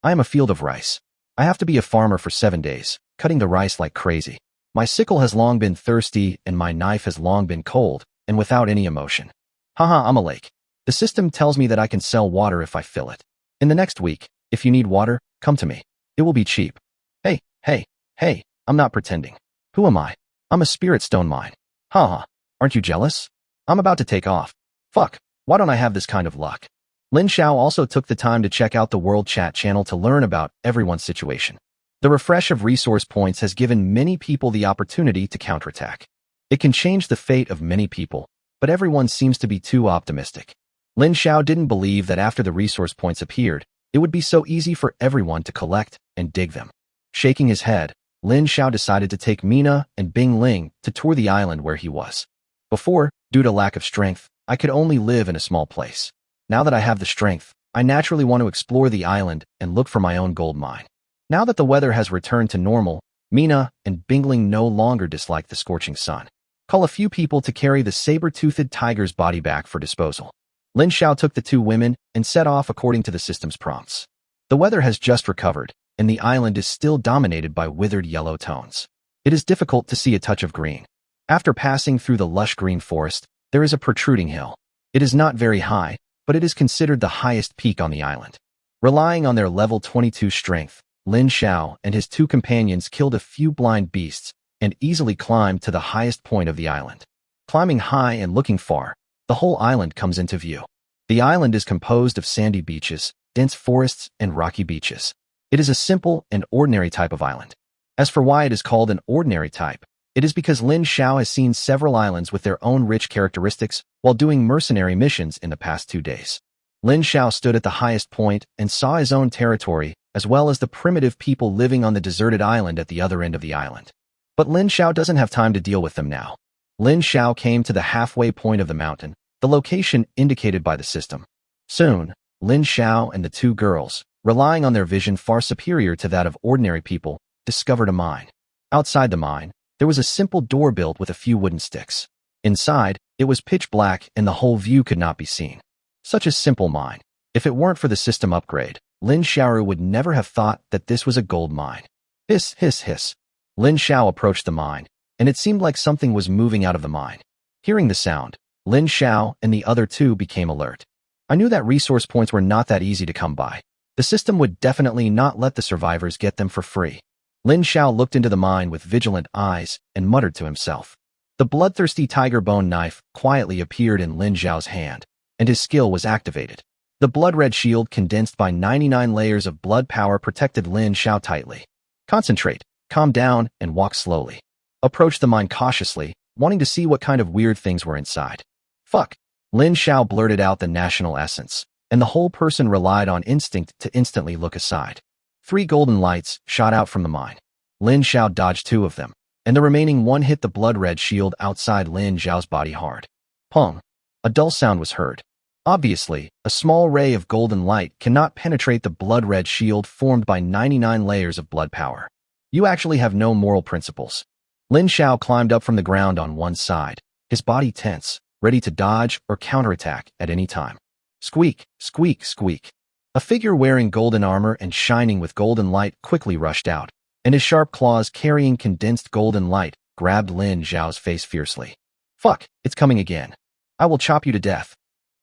[SPEAKER 1] I am a field of rice. I have to be a farmer for 7 days, cutting the rice like crazy. My sickle has long been thirsty and my knife has long been cold and without any emotion. Haha, I'm a lake. The system tells me that I can sell water if I fill it. In the next week, if you need water, come to me. It will be cheap. Hey, I'm not pretending. Who am I? I'm a spirit stone mine. Haha, aren't you jealous? I'm about to take off. Fuck, why don't I have this kind of luck? Lin Xiao also took the time to check out the world chat channel to learn about everyone's situation. The refresh of resource points has given many people the opportunity to counterattack. It can change the fate of many people, but everyone seems to be too optimistic. Lin Xiao didn't believe that after the resource points appeared, it would be so easy for everyone to collect and dig them. Shaking his head, Lin Xiao decided to take Mina and Bing Ling to tour the island where he was. Before, due to lack of strength, I could only live in a small place. Now that I have the strength, I naturally want to explore the island and look for my own gold mine. Now that the weather has returned to normal, Mina and Bing Ling no longer dislike the scorching sun. Call a few people to carry the saber-toothed tiger's body back for disposal. Lin Xiao took the two women and set off according to the system's prompts. The weather has just recovered, and the island is still dominated by withered yellow tones. It is difficult to see a touch of green. After passing through the lush green forest, there is a protruding hill. It is not very high, but it is considered the highest peak on the island. Relying on their level 22 strength, Lin Xiao and his two companions killed a few blind beasts and easily climbed to the highest point of the island. Climbing high and looking far, the whole island comes into view. The island is composed of sandy beaches, dense forests, and rocky beaches. It is a simple and ordinary type of island. As for why it is called an ordinary type, it is because Lin Xiao has seen several islands with their own rich characteristics while doing mercenary missions in the past 2 days. Lin Xiao stood at the highest point and saw his own territory, as well as the primitive people living on the deserted island at the other end of the island. But Lin Xiao doesn't have time to deal with them now. Lin Xiao came to the halfway point of the mountain, the location indicated by the system. Soon, Lin Xiao and the two girls, relying on their vision far superior to that of ordinary people, discovered a mine. Outside the mine, there was a simple door built with a few wooden sticks. Inside, it was pitch black and the whole view could not be seen. Such a simple mine. If it weren't for the system upgrade, Lin Xiao would never have thought that this was a gold mine. Hiss, hiss, hiss. Lin Xiao approached the mine, and it seemed like something was moving out of the mine. Hearing the sound, Lin Xiao and the other two became alert. I knew that resource points were not that easy to come by. The system would definitely not let the survivors get them for free. Lin Xiao looked into the mine with vigilant eyes and muttered to himself. The bloodthirsty tiger bone knife quietly appeared in Lin Xiao's hand, and his skill was activated. The blood-red shield condensed by 99 layers of blood power protected Lin Xiao tightly. Concentrate, calm down, and walk slowly. Approach the mine cautiously, wanting to see what kind of weird things were inside. Fuck. Lin Xiao blurted out the national essence, and the whole person relied on instinct to instantly look aside. 3 golden lights shot out from the mine. Lin Xiao dodged 2 of them, and the remaining 1 hit the blood-red shield outside Lin Xiao's body hard. Pong. A dull sound was heard. Obviously, a small ray of golden light cannot penetrate the blood-red shield formed by 99 layers of blood power. You actually have no moral principles. Lin Xiao climbed up from the ground on one side, his body tense, ready to dodge or counterattack at any time. Squeak, squeak, squeak. A figure wearing golden armor and shining with golden light quickly rushed out, and his sharp claws carrying condensed golden light grabbed Lin Xiao's face fiercely. Fuck, it's coming again. I will chop you to death.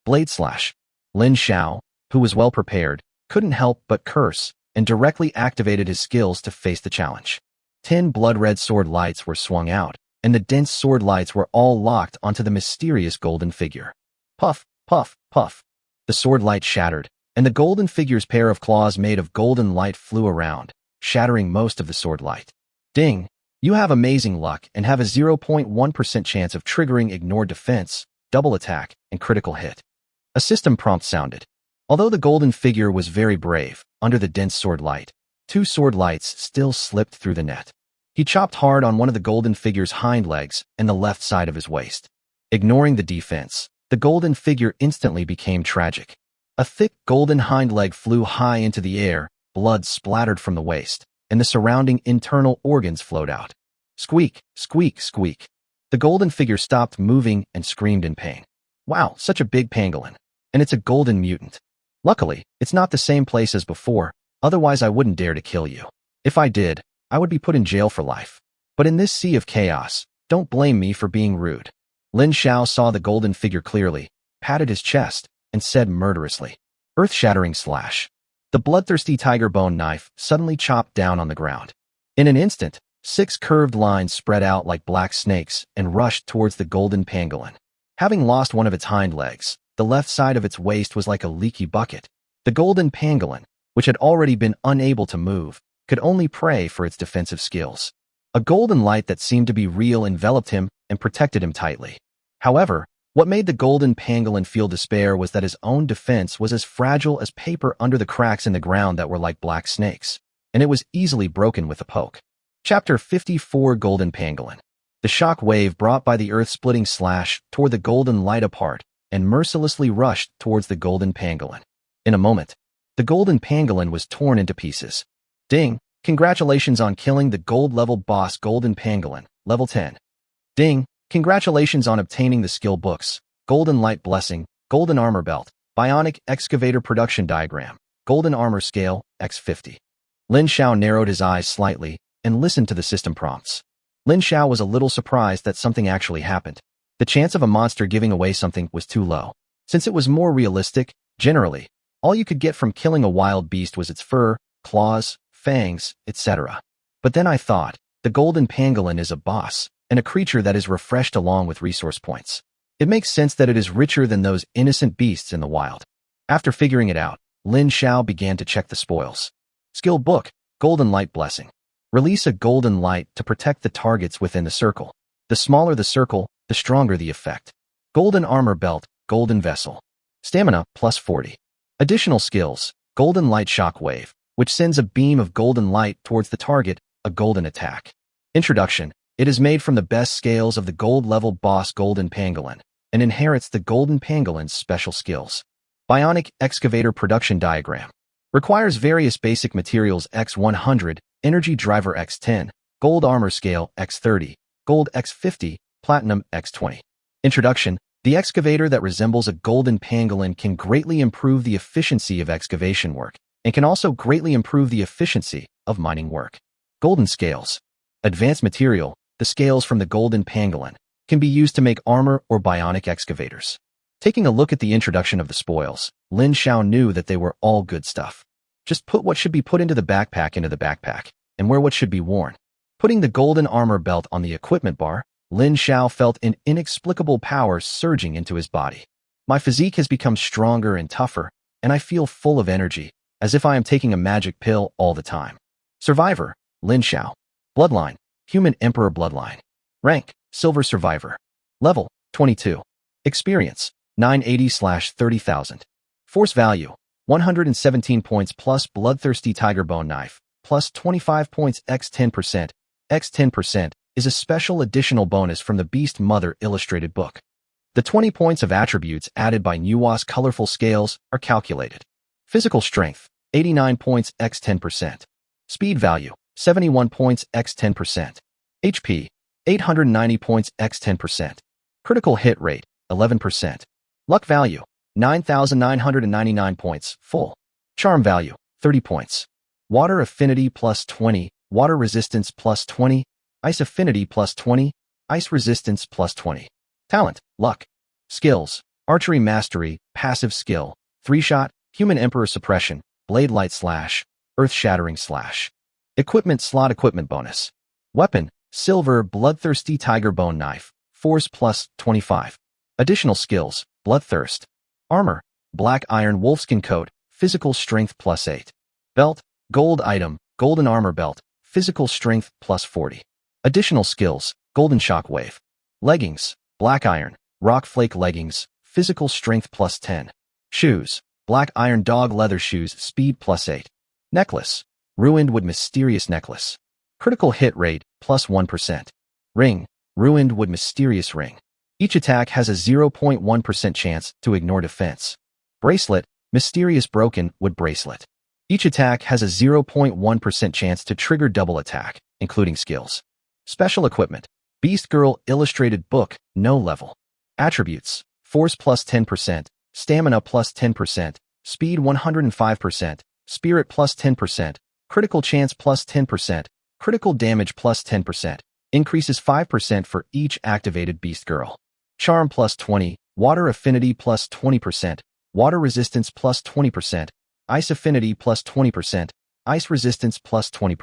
[SPEAKER 1] Blade slash. Lin Xiao, who was well prepared, couldn't help but curse, and directly activated his skills to face the challenge. 10 blood-red sword lights were swung out, and the dense sword lights were all locked onto the mysterious golden figure. Puff, puff, puff. The sword light shattered, and the golden figure's pair of claws made of golden light flew around, shattering most of the sword light. Ding! You have amazing luck and have a 0.1% chance of triggering ignored defense, double attack, and critical hit. A system prompt sounded. Although the golden figure was very brave, under the dense sword light, 2 sword lights still slipped through the net. He chopped hard on one of the golden figure's hind legs and the left side of his waist. Ignoring the defense, the golden figure instantly became tragic. A thick golden hind leg flew high into the air, blood splattered from the waist, and the surrounding internal organs flowed out. Squeak, squeak, squeak. The golden figure stopped moving and screamed in pain. Wow, such a big pangolin. And it's a golden mutant. Luckily, it's not the same place as before, otherwise I wouldn't dare to kill you. If I did, I would be put in jail for life. But in this sea of chaos, don't blame me for being rude. Lin Xiao saw the golden figure clearly, patted his chest, and said murderously, earth-shattering slash. The bloodthirsty tiger bone knife suddenly chopped down on the ground. In an instant, 6 curved lines spread out like black snakes and rushed towards the golden pangolin. Having lost one of its hind legs, the left side of its waist was like a leaky bucket. The golden pangolin, which had already been unable to move, could only pray for its defensive skills. A golden light that seemed to be real enveloped him and protected him tightly. However, what made the golden pangolin feel despair was that his own defense was as fragile as paper under the cracks in the ground that were like black snakes, and it was easily broken with a poke. Chapter 54 Golden Pangolin. The shock wave brought by the earth-splitting slash tore the golden light apart and mercilessly rushed towards the golden pangolin. In a moment, the golden pangolin was torn into pieces. Ding! Congratulations on killing the gold-level boss Golden Pangolin, level 10. Ding! Congratulations on obtaining the skill books, Golden Light Blessing, Golden Armor Belt, Bionic Excavator Production Diagram, Golden Armor Scale, X50. Lin Xiao narrowed his eyes slightly and listened to the system prompts. Lin Xiao was a little surprised that something actually happened. The chance of a monster giving away something was too low. Since it was more realistic, generally, all you could get from killing a wild beast was its fur, claws, fangs, etc. But then I thought, the golden pangolin is a boss, and a creature that is refreshed along with resource points. It makes sense that it is richer than those innocent beasts in the wild. After figuring it out, Lin Xiao began to check the spoils. Skill book, Golden Light Blessing. Release a golden light to protect the targets within the circle. The smaller the circle, the stronger the effect. Golden Armor Belt, Golden Vessel. Stamina, plus 40. Additional skills, Golden Light Shockwave, which sends a beam of golden light towards the target, a golden attack. Introduction. It is made from the best scales of the gold-level boss Golden Pangolin, and inherits the Golden Pangolin's special skills. Bionic Excavator Production Diagram. Requires various basic materials X100, Energy Driver X10, Gold Armor Scale X30, Gold X50, Platinum X20. Introduction. The excavator that resembles a golden pangolin can greatly improve the efficiency of excavation work, and can also greatly improve the efficiency of mining work. Golden Scales. Advanced material, the scales from the golden pangolin, can be used to make armor or bionic excavators. Taking a look at the introduction of the spoils, Lin Xiao knew that they were all good stuff. Just put what should be put into the backpack, and wear what should be worn. Putting the golden armor belt on the equipment bar, Lin Xiao felt an inexplicable power surging into his body. My physique has become stronger and tougher, and I feel full of energy, as if I am taking a magic pill all the time. Survivor, Lin Xiao. Bloodline, Human Emperor Bloodline. Rank, Silver Survivor. Level, 22. Experience, 980/30,000. Force value, 117 points plus bloodthirsty tiger bone knife, plus 25 points x 10%. X 10% is a special additional bonus from the Beast Mother illustrated book. The 20 points of attributes added by Nuwa's colorful scales are calculated. Physical strength, 89 points x 10%. Speed value, 71 points x 10%. HP, 890 points x 10%. Critical hit rate, 11%. Luck value, 9,999 points, full. Charm value, 30 points. Water affinity plus 20, water resistance plus 20, ice affinity plus 20, ice resistance plus 20. Talent, luck. Skills, archery mastery, passive skill, 3-shot, human emperor suppression, blade light slash, earth shattering slash. Equipment slot equipment bonus. Weapon, silver bloodthirsty tiger bone knife, force plus 25. Additional skills, bloodthirst. Armor, black iron wolfskin coat, physical strength plus 8. Belt, gold item, golden armor belt, physical strength plus 40. Additional skills, golden shockwave. Leggings, black iron, rock flake leggings, physical strength plus 10. Shoes, black iron dog leather shoes, speed plus 8. Necklace, ruined wood mysterious necklace. Critical hit rate, plus 1%. Ring, ruined wood mysterious ring. Each attack has a 0.1% chance to ignore defense. Bracelet, mysterious broken wood bracelet. Each attack has a 0.1% chance to trigger double attack, including skills. Special equipment, Beast Girl illustrated book, no level. Attributes, force plus 10%, stamina plus 10%, speed 105%, spirit plus 10%, critical chance plus 10%, critical damage plus 10%, increases 5% for each activated Beast Girl. Charm plus 20, water affinity plus 20%, water resistance plus 20%, ice affinity plus 20%, ice resistance plus 20.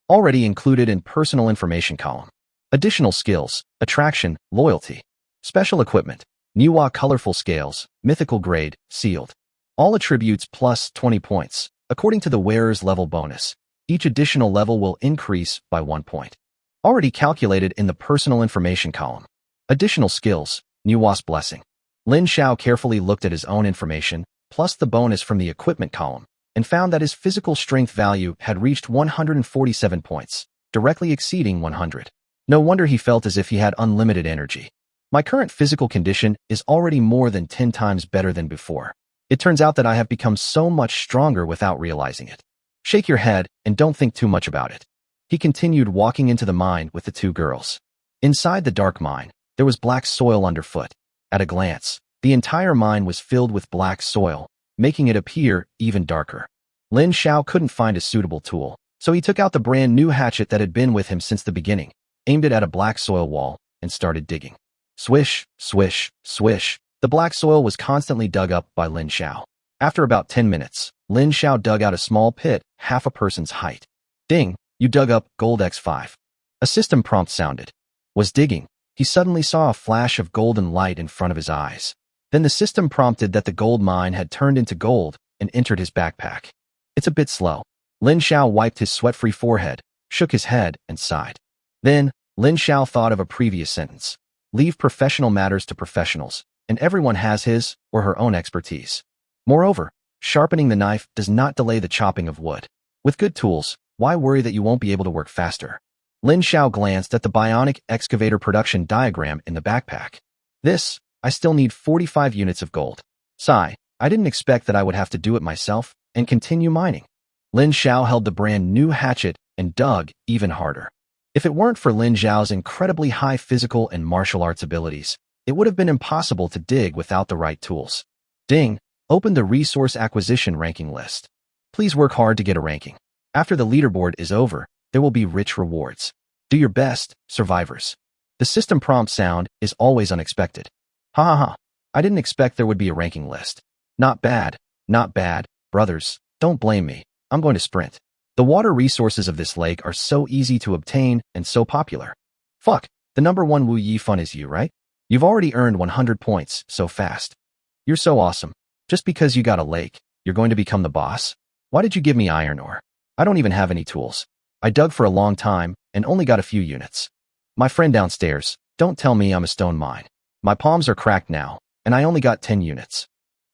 [SPEAKER 1] Already included in personal information column. Additional skills, attraction, loyalty. Special equipment, Nuwa colorful scales, mythical grade, sealed. All attributes plus 20 points. According to the wearer's level bonus, each additional level will increase by 1 point. Already calculated in the personal information column. Additional skills, Nuwa's blessing. Lin Xiao carefully looked at his own information, plus the bonus from the equipment column, and found that his physical strength value had reached 147 points, directly exceeding 100. No wonder he felt as if he had unlimited energy. My current physical condition is already more than 10 times better than before. It turns out that I have become so much stronger without realizing it. Shake your head and don't think too much about it. He continued walking into the mine with the two girls. Inside the dark mine, there was black soil underfoot. At a glance, the entire mine was filled with black soil, making it appear even darker. Lin Xiao couldn't find a suitable tool, so he took out the brand new hatchet that had been with him since the beginning, aimed it at a black soil wall, and started digging. Swish, swish, swish. The black soil was constantly dug up by Lin Xiao. After about 10 minutes, Lin Xiao dug out a small pit, half a person's height. Ding, you dug up gold X5. A system prompt sounded. Was digging. He suddenly saw a flash of golden light in front of his eyes. Then the system prompted that the gold mine had turned into gold and entered his backpack. It's a bit slow. Lin Xiao wiped his sweat-free forehead, shook his head, and sighed. Then, Lin Xiao thought of a previous sentence. Leave professional matters to professionals, and everyone has his or her own expertise. Moreover, sharpening the knife does not delay the chopping of wood. With good tools, why worry that you won't be able to work faster? Lin Xiao glanced at the bionic excavator production diagram in the backpack. I still need 45 units of gold. Sigh, I didn't expect that I would have to do it myself and continue mining. Lin Xiao held the brand new hatchet and dug even harder. If it weren't for Lin Xiao's incredibly high physical and martial arts abilities, it would have been impossible to dig without the right tools. Ding, open the resource acquisition ranking list. Please work hard to get a ranking. After the leaderboard is over, there will be rich rewards. Do your best, survivors. The system prompt sound is always unexpected. Ha ha ha. I didn't expect there would be a ranking list. Not bad, brothers, don't blame me. I'm going to sprint. The water resources of this lake are so easy to obtain and so popular. Fuck, the #1 Wu Yi fun is you, right? You've already earned 100 points so fast. You're so awesome. Just because you got a lake, you're going to become the boss? Why did you give me iron ore? I don't even have any tools. I dug for a long time and only got a few units. My friend downstairs, don't tell me I'm a stone mine. My palms are cracked now, and I only got 10 units.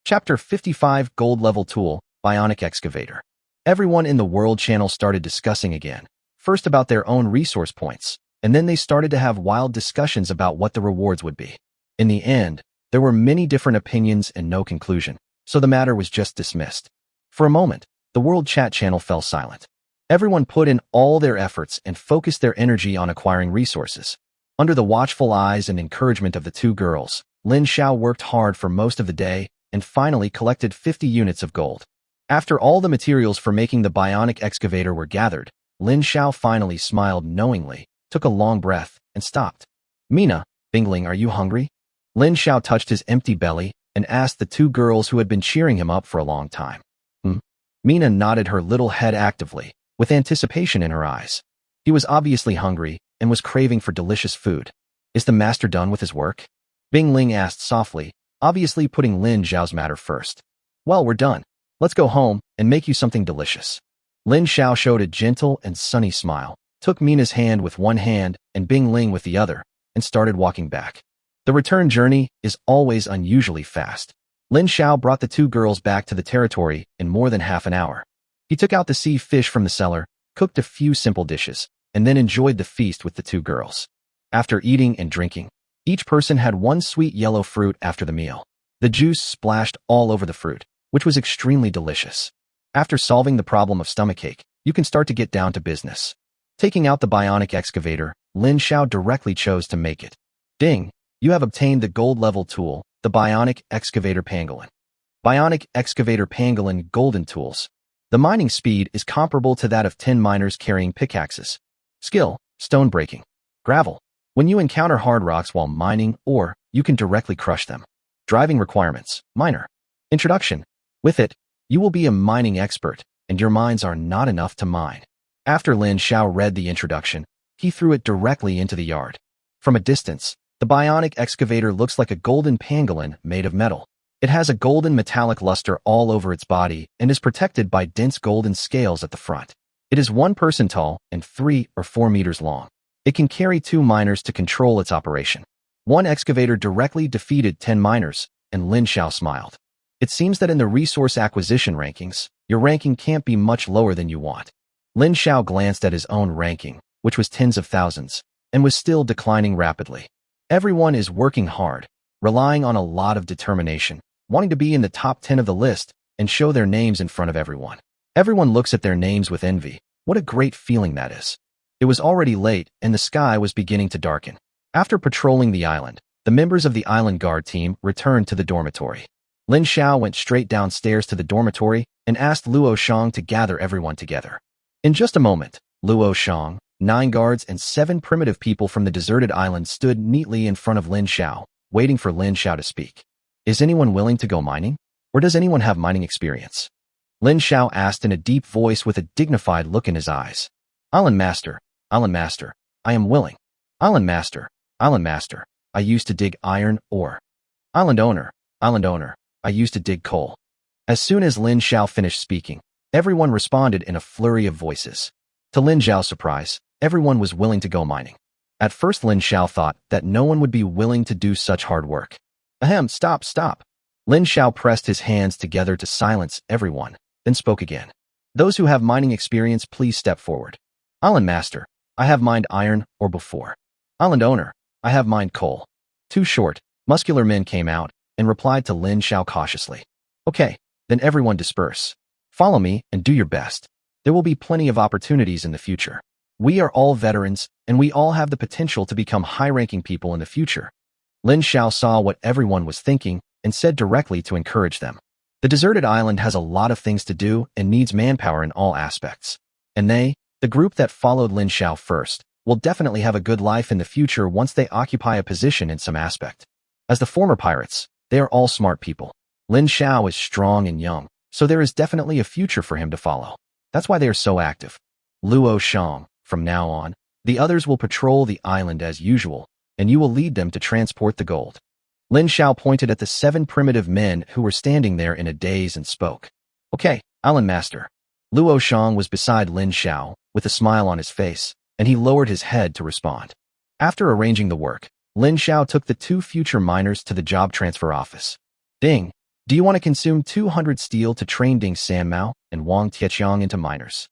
[SPEAKER 1] Chapter 55 Gold Level Tool, Bionic Excavator. Everyone in the World Channel started discussing again, first about their own resource points, and then they started to have wild discussions about what the rewards would be. In the end, there were many different opinions and no conclusion, so the matter was just dismissed. For a moment, the World Chat channel fell silent. Everyone put in all their efforts and focused their energy on acquiring resources. Under the watchful eyes and encouragement of the two girls, Lin Xiao worked hard for most of the day and finally collected 50 units of gold. After all the materials for making the bionic excavator were gathered, Lin Xiao finally smiled knowingly, took a long breath, and stopped. Mina, Bingling, are you hungry? Lin Xiao touched his empty belly and asked the two girls who had been cheering him up for a long time. Mina nodded her little head actively, with anticipation in her eyes. He was obviously hungry and was craving for delicious food. Is the master done with his work? Bingling asked softly, obviously putting Lin Xiao's matter first. Well, we're done. Let's go home and make you something delicious. Lin Xiao showed a gentle and sunny smile, took Mina's hand with one hand and Bingling with the other, and started walking back. The return journey is always unusually fast. Lin Xiao brought the two girls back to the territory in more than half an hour. He took out the sea fish from the cellar, cooked a few simple dishes, and then enjoyed the feast with the two girls. After eating and drinking, each person had one sweet yellow fruit after the meal. The juice splashed all over the fruit, which was extremely delicious. After solving the problem of stomachache, you can start to get down to business. Taking out the bionic excavator, Lin Xiao directly chose to make it. Ding! You have obtained the gold level tool, the Bionic Excavator Pangolin. Bionic Excavator Pangolin Golden Tools. The mining speed is comparable to that of 10 miners carrying pickaxes. Skill, stone breaking. Gravel. When you encounter hard rocks while mining, or you can directly crush them. Driving requirements, miner. Introduction. With it, you will be a mining expert, and your mines are not enough to mine. After Lin Xiao read the introduction, he threw it directly into the yard. From a distance, the bionic excavator looks like a golden pangolin made of metal. It has a golden metallic luster all over its body and is protected by dense golden scales at the front. It is 1 person tall and 3 or 4 meters long. It can carry 2 miners to control its operation. One excavator directly defeated 10 miners, and Lin Xiao smiled. It seems that in the resource acquisition rankings, your ranking can't be much lower than you want. Lin Xiao glanced at his own ranking, which was tens of thousands, and was still declining rapidly. Everyone is working hard, relying on a lot of determination, wanting to be in the top 10 of the list and show their names in front of everyone. Everyone looks at their names with envy. What a great feeling that is. It was already late and the sky was beginning to darken. After patrolling the island, the members of the island guard team returned to the dormitory. Lin Xiao went straight downstairs to the dormitory and asked Luo Shang to gather everyone together. In just a moment, Luo Shang, 9 guards and 7 primitive people from the deserted island stood neatly in front of Lin Xiao, waiting for Lin Xiao to speak. Is anyone willing to go mining? Or does anyone have mining experience? Lin Xiao asked in a deep voice with a dignified look in his eyes. Island Master, I am willing. Island Master, I used to dig iron ore. Island Owner, I used to dig coal. As soon as Lin Xiao finished speaking, everyone responded in a flurry of voices. To Lin Xiao's surprise, everyone was willing to go mining. At first Lin Xiao thought that no one would be willing to do such hard work. Ahem, stop. Lin Xiao pressed his hands together to silence everyone, then spoke again. Those who have mining experience, please step forward. Island Master, I have mined iron ore before. Island Owner, I have mined coal. 2 short, muscular men came out and replied to Lin Xiao cautiously. Okay, then everyone disperse. Follow me and do your best. There will be plenty of opportunities in the future. We are all veterans, and we all have the potential to become high-ranking people in the future. Lin Xiao saw what everyone was thinking and said directly to encourage them. The deserted island has a lot of things to do and needs manpower in all aspects. And they, the group that followed Lin Xiao first, will definitely have a good life in the future once they occupy a position in some aspect. As the former pirates, they are all smart people. Lin Xiao is strong and young, so there is definitely a future for him to follow. That's why they are so active. Luo Shang, from now on, the others will patrol the island as usual, and you will lead them to transport the gold. Lin Xiao pointed at the 7 primitive men who were standing there in a daze and spoke. Okay, Island Master. Luo Shang was beside Lin Xiao, with a smile on his face, and he lowered his head to respond. After arranging the work, Lin Xiao took the two future miners to the job transfer office. Ding, do you want to consume 200 steel to train Ding Sanmao and Wang Tietjiang into miners?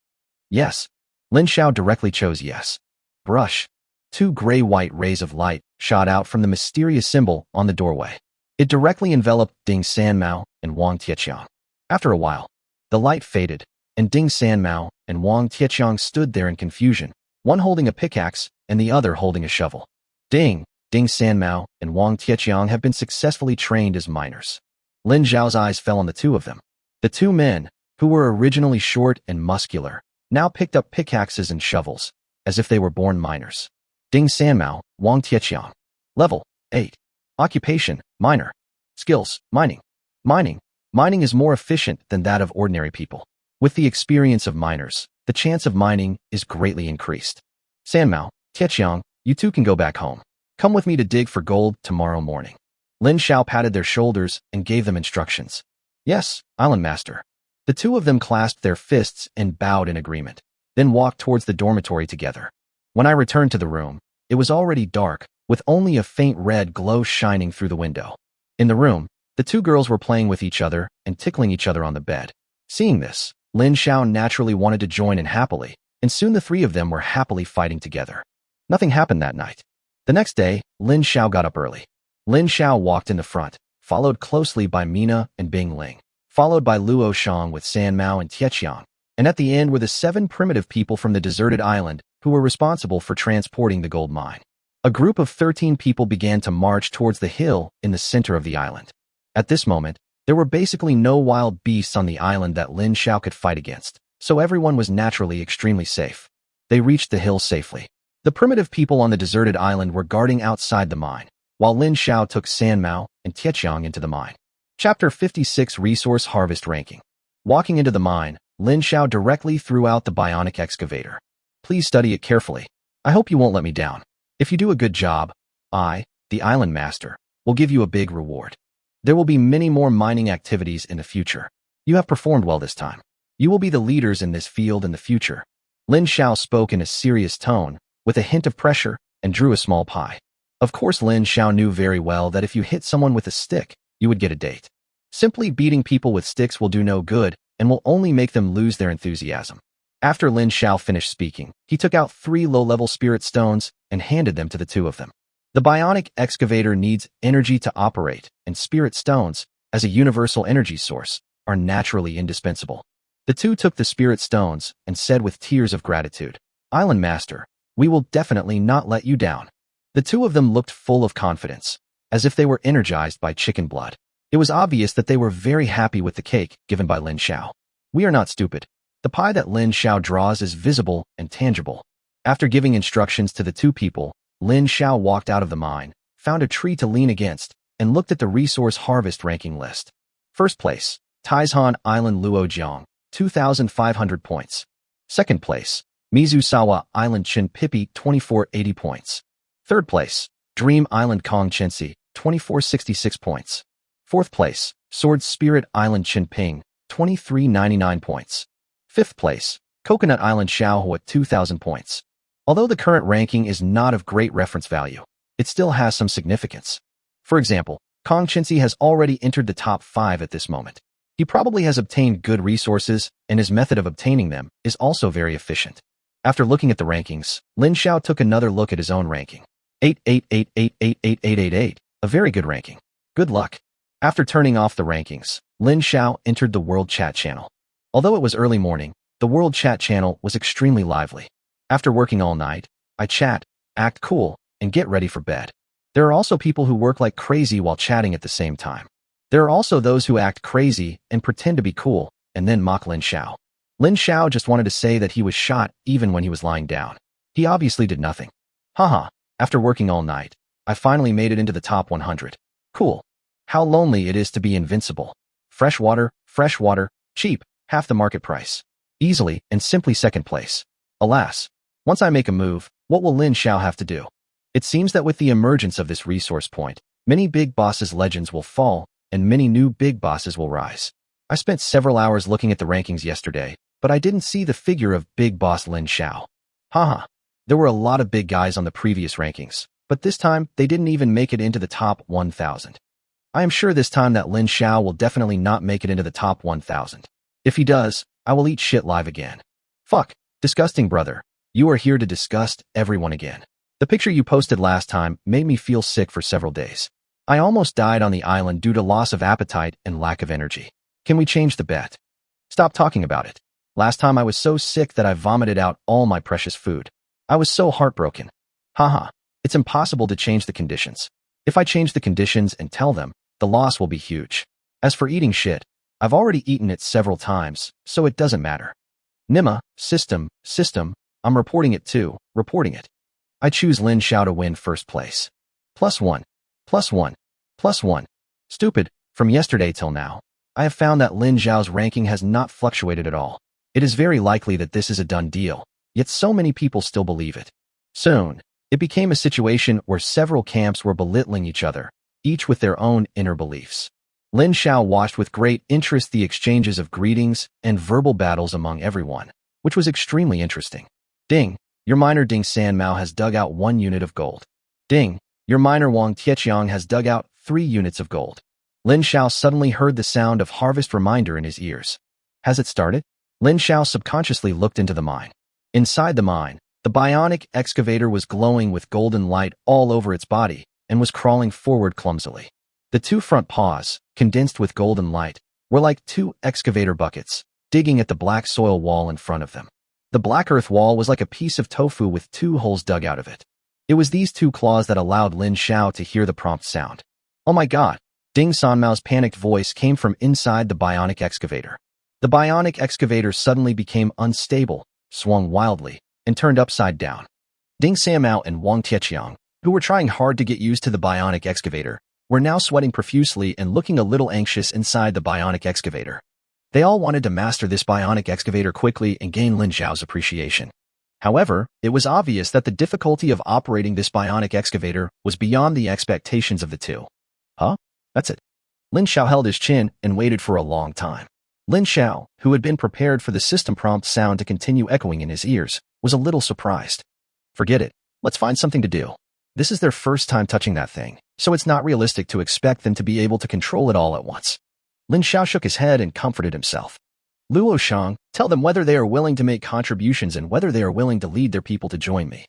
[SPEAKER 1] Yes. Lin Xiao directly chose yes. Brush. Two gray-white rays of light shot out from the mysterious symbol on the doorway. It directly enveloped Ding Sanmao and Wang Tietjiang. After a while, the light faded, and Ding Sanmao and Wang Tietjiang stood there in confusion, one holding a pickaxe and the other holding a shovel. Ding Sanmao and Wang Tietjiang have been successfully trained as miners. Lin Xiao's eyes fell on the two of them. The two men, who were originally short and muscular, now picked up pickaxes and shovels, as if they were born miners. Ding Sanmao, Wang Tietjiang. Level 8. Occupation, miner. Skills, mining. Mining is more efficient than that of ordinary people. With the experience of miners, the chance of mining is greatly increased. Sanmao, Tietjiang, you two can go back home. Come with me to dig for gold tomorrow morning. Lin Xiao patted their shoulders and gave them instructions. Yes, Island Master. The two of them clasped their fists and bowed in agreement, then walked towards the dormitory together. When I returned to the room, it was already dark, with only a faint red glow shining through the window. In the room, the two girls were playing with each other and tickling each other on the bed. Seeing this, Lin Xiao naturally wanted to join in happily, and soon the three of them were happily fighting together. Nothing happened that night. The next day, Lin Xiao got up early. Lin Xiao walked in the front, followed closely by Mina and Bing Ling, followed by Luo Shang with Sanmao and Tietjiang, and at the end were the 7 primitive people from the deserted island who were responsible for transporting the gold mine. A group of 13 people began to march towards the hill in the center of the island. At this moment, there were basically no wild beasts on the island that Lin Xiao could fight against, so everyone was naturally extremely safe. They reached the hill safely. The primitive people on the deserted island were guarding outside the mine, while Lin Xiao took Sanmao and Tietjiang into the mine. Chapter 56 Resource Harvest Ranking. Walking into the mine, Lin Xiao directly threw out the bionic excavator. Please study it carefully. I hope you won't let me down. If you do a good job, I, the Island Master, will give you a big reward. There will be many more mining activities in the future. You have performed well this time. You will be the leaders in this field in the future. Lin Xiao spoke in a serious tone, with a hint of pressure, and drew a small pie. Of course, Lin Xiao knew very well that if you hit someone with a stick, you would get a date. Simply beating people with sticks will do no good and will only make them lose their enthusiasm. After Lin Xiao finished speaking, he took out 3 low-level spirit stones and handed them to the two of them. The bionic excavator needs energy to operate, and spirit stones, as a universal energy source, are naturally indispensable. The two took the spirit stones and said with tears of gratitude, Island Master, we will definitely not let you down. The two of them looked full of confidence, as if they were energized by chicken blood. It was obvious that they were very happy with the cake given by Lin Xiao. We are not stupid. The pie that Lin Xiao draws is visible and tangible. After giving instructions to the two people, Lin Xiao walked out of the mine, found a tree to lean against, and looked at the resource harvest ranking list. First place, Taizhan Island Luo Jiang, 2,500 points. Second place, Mizusawa Island Chin Pippi, 2,480 points. Third place, Dream Island Kong Chensi, 2,466 points. Fourth place, Sword Spirit Island Chin Ping, 2,399 points. Fifth place, Coconut Island Xiaohua, 2,000 points. Although the current ranking is not of great reference value, it still has some significance. For example, Kong Chensi has already entered the top 5 at this moment. He probably has obtained good resources, and his method of obtaining them is also very efficient. After looking at the rankings, Lin Xiao took another look at his own ranking. 8888888888, a very good ranking. Good luck. After turning off the rankings, Lin Xiao entered the World Chat channel. Although it was early morning, the World Chat channel was extremely lively. After working all night, I chat, act cool, and get ready for bed. There are also people who work like crazy while chatting at the same time. There are also those who act crazy and pretend to be cool, and then mock Lin Xiao. Lin Xiao just wanted to say that he was shot even when he was lying down. He obviously did nothing. Haha, after working all night, I finally made it into the top 100. Cool. How lonely it is to be invincible. Fresh water, cheap, half the market price. Easily and simply second place. Alas, once I make a move, what will Lin Xiao have to do? It seems that with the emergence of this resource point, many big bosses' legends will fall, and many new big bosses will rise. I spent several hours looking at the rankings yesterday, but I didn't see the figure of Big Boss Lin Xiao. Haha, there were a lot of big guys on the previous rankings, But this time, they didn't even make it into the top 1,000. I am sure this time that Lin Xiao will definitely not make it into the top 1,000. If he does, I will eat shit live again. Fuck. Disgusting, brother. You are here to disgust everyone again. The picture you posted last time made me feel sick for several days. I almost died on the island due to loss of appetite and lack of energy. Can we change the bet? Stop talking about it. Last time I was so sick that I vomited out all my precious food. I was so heartbroken. Haha. It's impossible to change the conditions. If I change the conditions and tell them, the loss will be huge. As for eating shit, I've already eaten it several times, so it doesn't matter. Nima, system, I'm reporting it too, reporting it. I choose Lin Xiao to win first place. +1, +1, +1. Stupid, from yesterday till now, I have found that Lin Xiao's ranking has not fluctuated at all. It is very likely that this is a done deal, yet so many people still believe it. Soon, it became a situation where several camps were belittling each other, each with their own inner beliefs. Lin Xiao watched with great interest the exchanges of greetings and verbal battles among everyone, which was extremely interesting. Ding, your miner Ding Sanmao has dug out 1 unit of gold. Ding, your miner Wang Tietjiang has dug out 3 units of gold. Lin Xiao suddenly heard the sound of harvest reminder in his ears. Has it started? Lin Xiao subconsciously looked into the mine. Inside the mine, the bionic excavator was glowing with golden light all over its body and was crawling forward clumsily. The 2 front paws, condensed with golden light, were like 2 excavator buckets, digging at the black soil wall in front of them. The black earth wall was like a piece of tofu with 2 holes dug out of it. It was these 2 claws that allowed Lin Xiao to hear the prompt sound. Oh my god! Ding Sanmao's panicked voice came from inside the bionic excavator. The bionic excavator suddenly became unstable, swung wildly, and turned upside down. Ding Sanmao and Wang Tietjiang, who were trying hard to get used to the bionic excavator, were now sweating profusely and looking a little anxious inside the bionic excavator. They all wanted to master this bionic excavator quickly and gain Lin Xiao's appreciation. However, it was obvious that the difficulty of operating this bionic excavator was beyond the expectations of the 2. Huh? That's it. Lin Xiao held his chin and waited for a long time. Lin Xiao, who had been prepared for the system prompt sound to continue echoing in his ears, was a little surprised. Forget it. Let's find something to do. This is their first time touching that thing, so it's not realistic to expect them to be able to control it all at once. Lin Xiao shook his head and comforted himself. Luo Shang, tell them whether they are willing to make contributions and whether they are willing to lead their people to join me.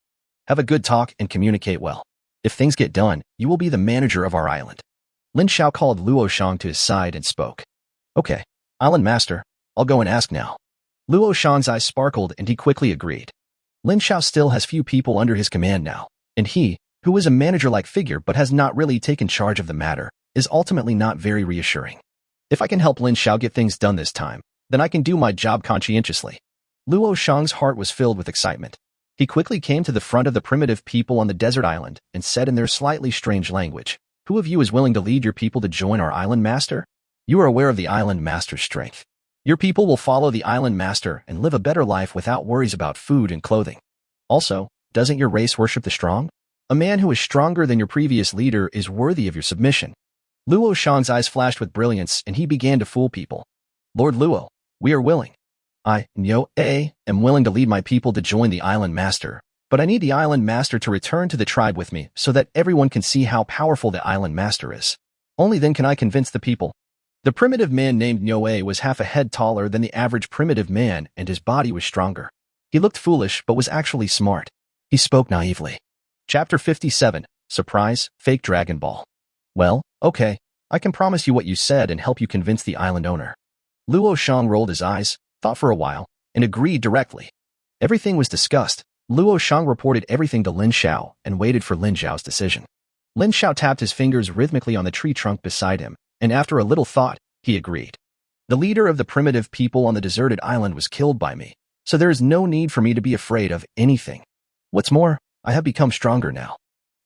[SPEAKER 1] Have a good talk and communicate well. If things get done, you will be the manager of our island. Lin Xiao called Luo Shang to his side and spoke. Okay, Island Master, I'll go and ask now. Luo Shang's eyes sparkled and he quickly agreed. Lin Xiao still has few people under his command now, and he, who is a manager-like figure but has not really taken charge of the matter, is ultimately not very reassuring. If I can help Lin Xiao get things done this time, then I can do my job conscientiously. Luo Shang's heart was filled with excitement. He quickly came to the front of the primitive people on the desert island and said in their slightly strange language, "Who of you is willing to lead your people to join our island master? You are aware of the island master's strength. Your people will follow the island master and live a better life without worries about food and clothing. Also, doesn't your race worship the strong? A man who is stronger than your previous leader is worthy of your submission." Luo Shang's eyes flashed with brilliance and he began to fool people. Lord Luo, we are willing. I, Nyo A, am willing to lead my people to join the island master, but I need the island master to return to the tribe with me so that everyone can see how powerful the island master is. Only then can I convince the people. The primitive man named Nyo A was half a head taller than the average primitive man and his body was stronger. He looked foolish but was actually smart. He spoke naively. Chapter 57, Surprise, Fake Dragon Ball. Well, okay, I can promise you what you said and help you convince the island owner. Luo Shang rolled his eyes, thought for a while, and agreed directly. Everything was discussed. Luo Shang reported everything to Lin Xiao and waited for Lin Xiao's decision. Lin Xiao tapped his fingers rhythmically on the tree trunk beside him, and after a little thought, he agreed. The leader of the primitive people on the deserted island was killed by me, so there is no need for me to be afraid of anything. What's more, I have become stronger now.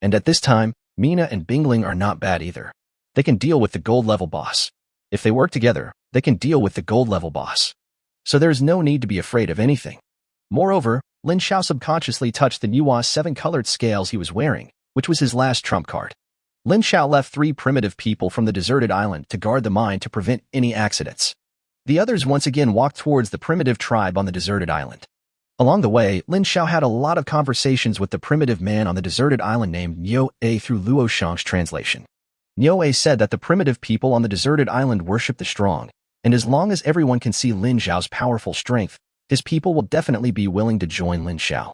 [SPEAKER 1] And at this time, Mina and Bingling are not bad either. They can deal with the gold level boss. If they work together, they can deal with the gold level boss. So there is no need to be afraid of anything. Moreover, Lin Xiao subconsciously touched the Nuwa 7-colored scales he was wearing, which was his last trump card. Lin Xiao left 3 primitive people from the deserted island to guard the mine to prevent any accidents. The others once again walked towards the primitive tribe on the deserted island. Along the way, Lin Xiao had a lot of conversations with the primitive man on the deserted island named Niu A through Luo Shang's translation. Niu A said that the primitive people on the deserted island worship the strong, and as long as everyone can see Lin Xiao's powerful strength, his people will definitely be willing to join Lin Xiao.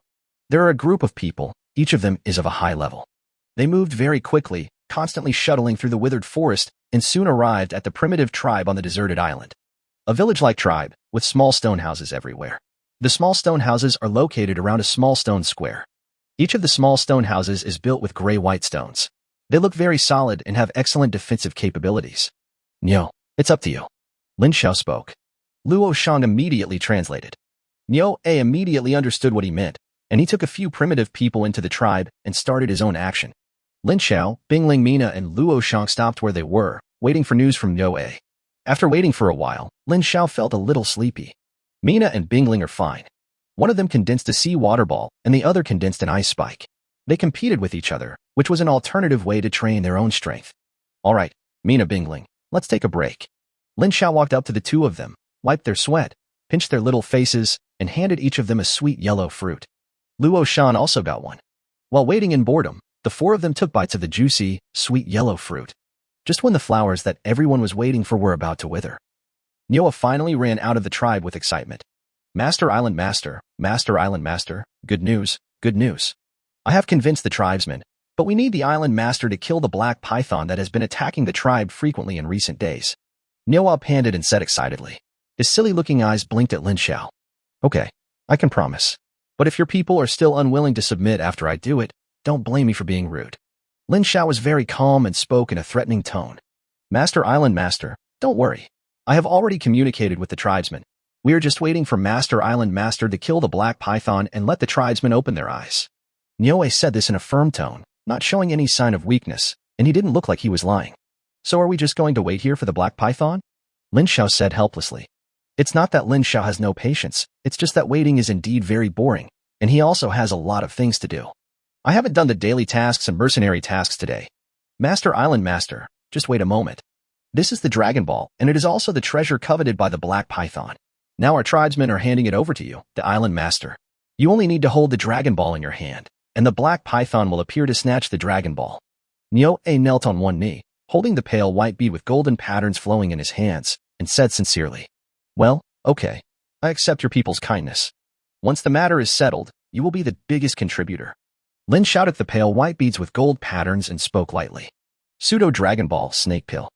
[SPEAKER 1] There are a group of people, each of them is of a high level. They moved very quickly, constantly shuttling through the withered forest, and soon arrived at the primitive tribe on the deserted island. A village-like tribe, with small stone houses everywhere. The small stone houses are located around a small stone square. Each of the small stone houses is built with gray-white stones. They look very solid and have excellent defensive capabilities. Niu, it's up to you. Lin Xiao spoke. Luo Shang immediately translated. Niu A immediately understood what he meant, and he took a few primitive people into the tribe and started his own action. Lin Xiao, Bingling Mina, and Luo Shang stopped where they were, waiting for news from Niu A. After waiting for a while, Lin Xiao felt a little sleepy. Mina and Bingling are fine. One of them condensed a sea water ball, and the other condensed an ice spike. They competed with each other, which was an alternative way to train their own strength. All right, Mina, Bingling, let's take a break. Lin Xiao walked up to the two of them, wiped their sweat, pinched their little faces, and handed each of them a sweet yellow fruit. Luo Shan also got one. While waiting in boredom, the four of them took bites of the juicy, sweet yellow fruit. Just when the flowers that everyone was waiting for were about to wither. Niu finally ran out of the tribe with excitement. Master Island Master, Master Island Master, good news, good news. I have convinced the tribesmen, but we need the Island Master to kill the black python that has been attacking the tribe frequently in recent days. Niu panted and said excitedly. His silly-looking eyes blinked at Lin Xiao. Okay, I can promise. But if your people are still unwilling to submit after I do it, don't blame me for being rude. Lin Xiao was very calm and spoke in a threatening tone. Master Island Master, don't worry. I have already communicated with the tribesmen. We are just waiting for Master Island Master to kill the black python and let the tribesmen open their eyes. Niu said this in a firm tone, not showing any sign of weakness, and he didn't look like he was lying. So are we just going to wait here for the black python? Lin Xiao said helplessly. It's not that Lin Xiao has no patience, it's just that waiting is indeed very boring, and he also has a lot of things to do. I haven't done the daily tasks and mercenary tasks today. Master Island Master, just wait a moment. This is the Dragon Ball, and it is also the treasure coveted by the black python. Now our tribesmen are handing it over to you, the Island Master. You only need to hold the Dragon Ball in your hand, and the black python will appear to snatch the Dragon Ball. Niu knelt on one knee, holding the pale white bead with golden patterns flowing in his hands, and said sincerely, well, okay, I accept your people's kindness. Once the matter is settled, you will be the biggest contributor. Lin shouted the pale white beads with gold patterns and spoke lightly. Pseudo Dragon Ball Snake Pill.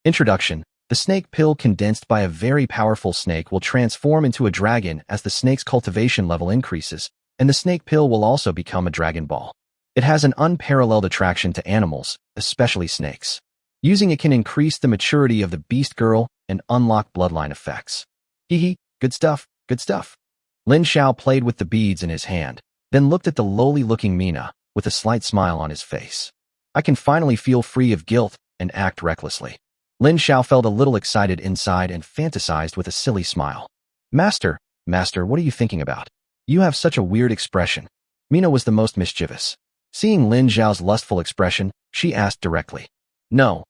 [SPEAKER 1] Introduction. The snake pill condensed by a very powerful snake will transform into a dragon as the snake's cultivation level increases, and the snake pill will also become a Dragon Ball. It has an unparalleled attraction to animals, especially snakes. Using it can increase the maturity of the beast girl and unlock bloodline effects. Hee, good stuff, good stuff. Lin Xiao played with the beads in his hand, then looked at the lowly-looking Mina, with a slight smile on his face. I can finally feel free of guilt and act recklessly. Lin Xiao felt a little excited inside and fantasized with a silly smile. Master, what are you thinking about? You have such a weird expression. Mina was the most mischievous. Seeing Lin Xiao's lustful expression, she asked directly. No,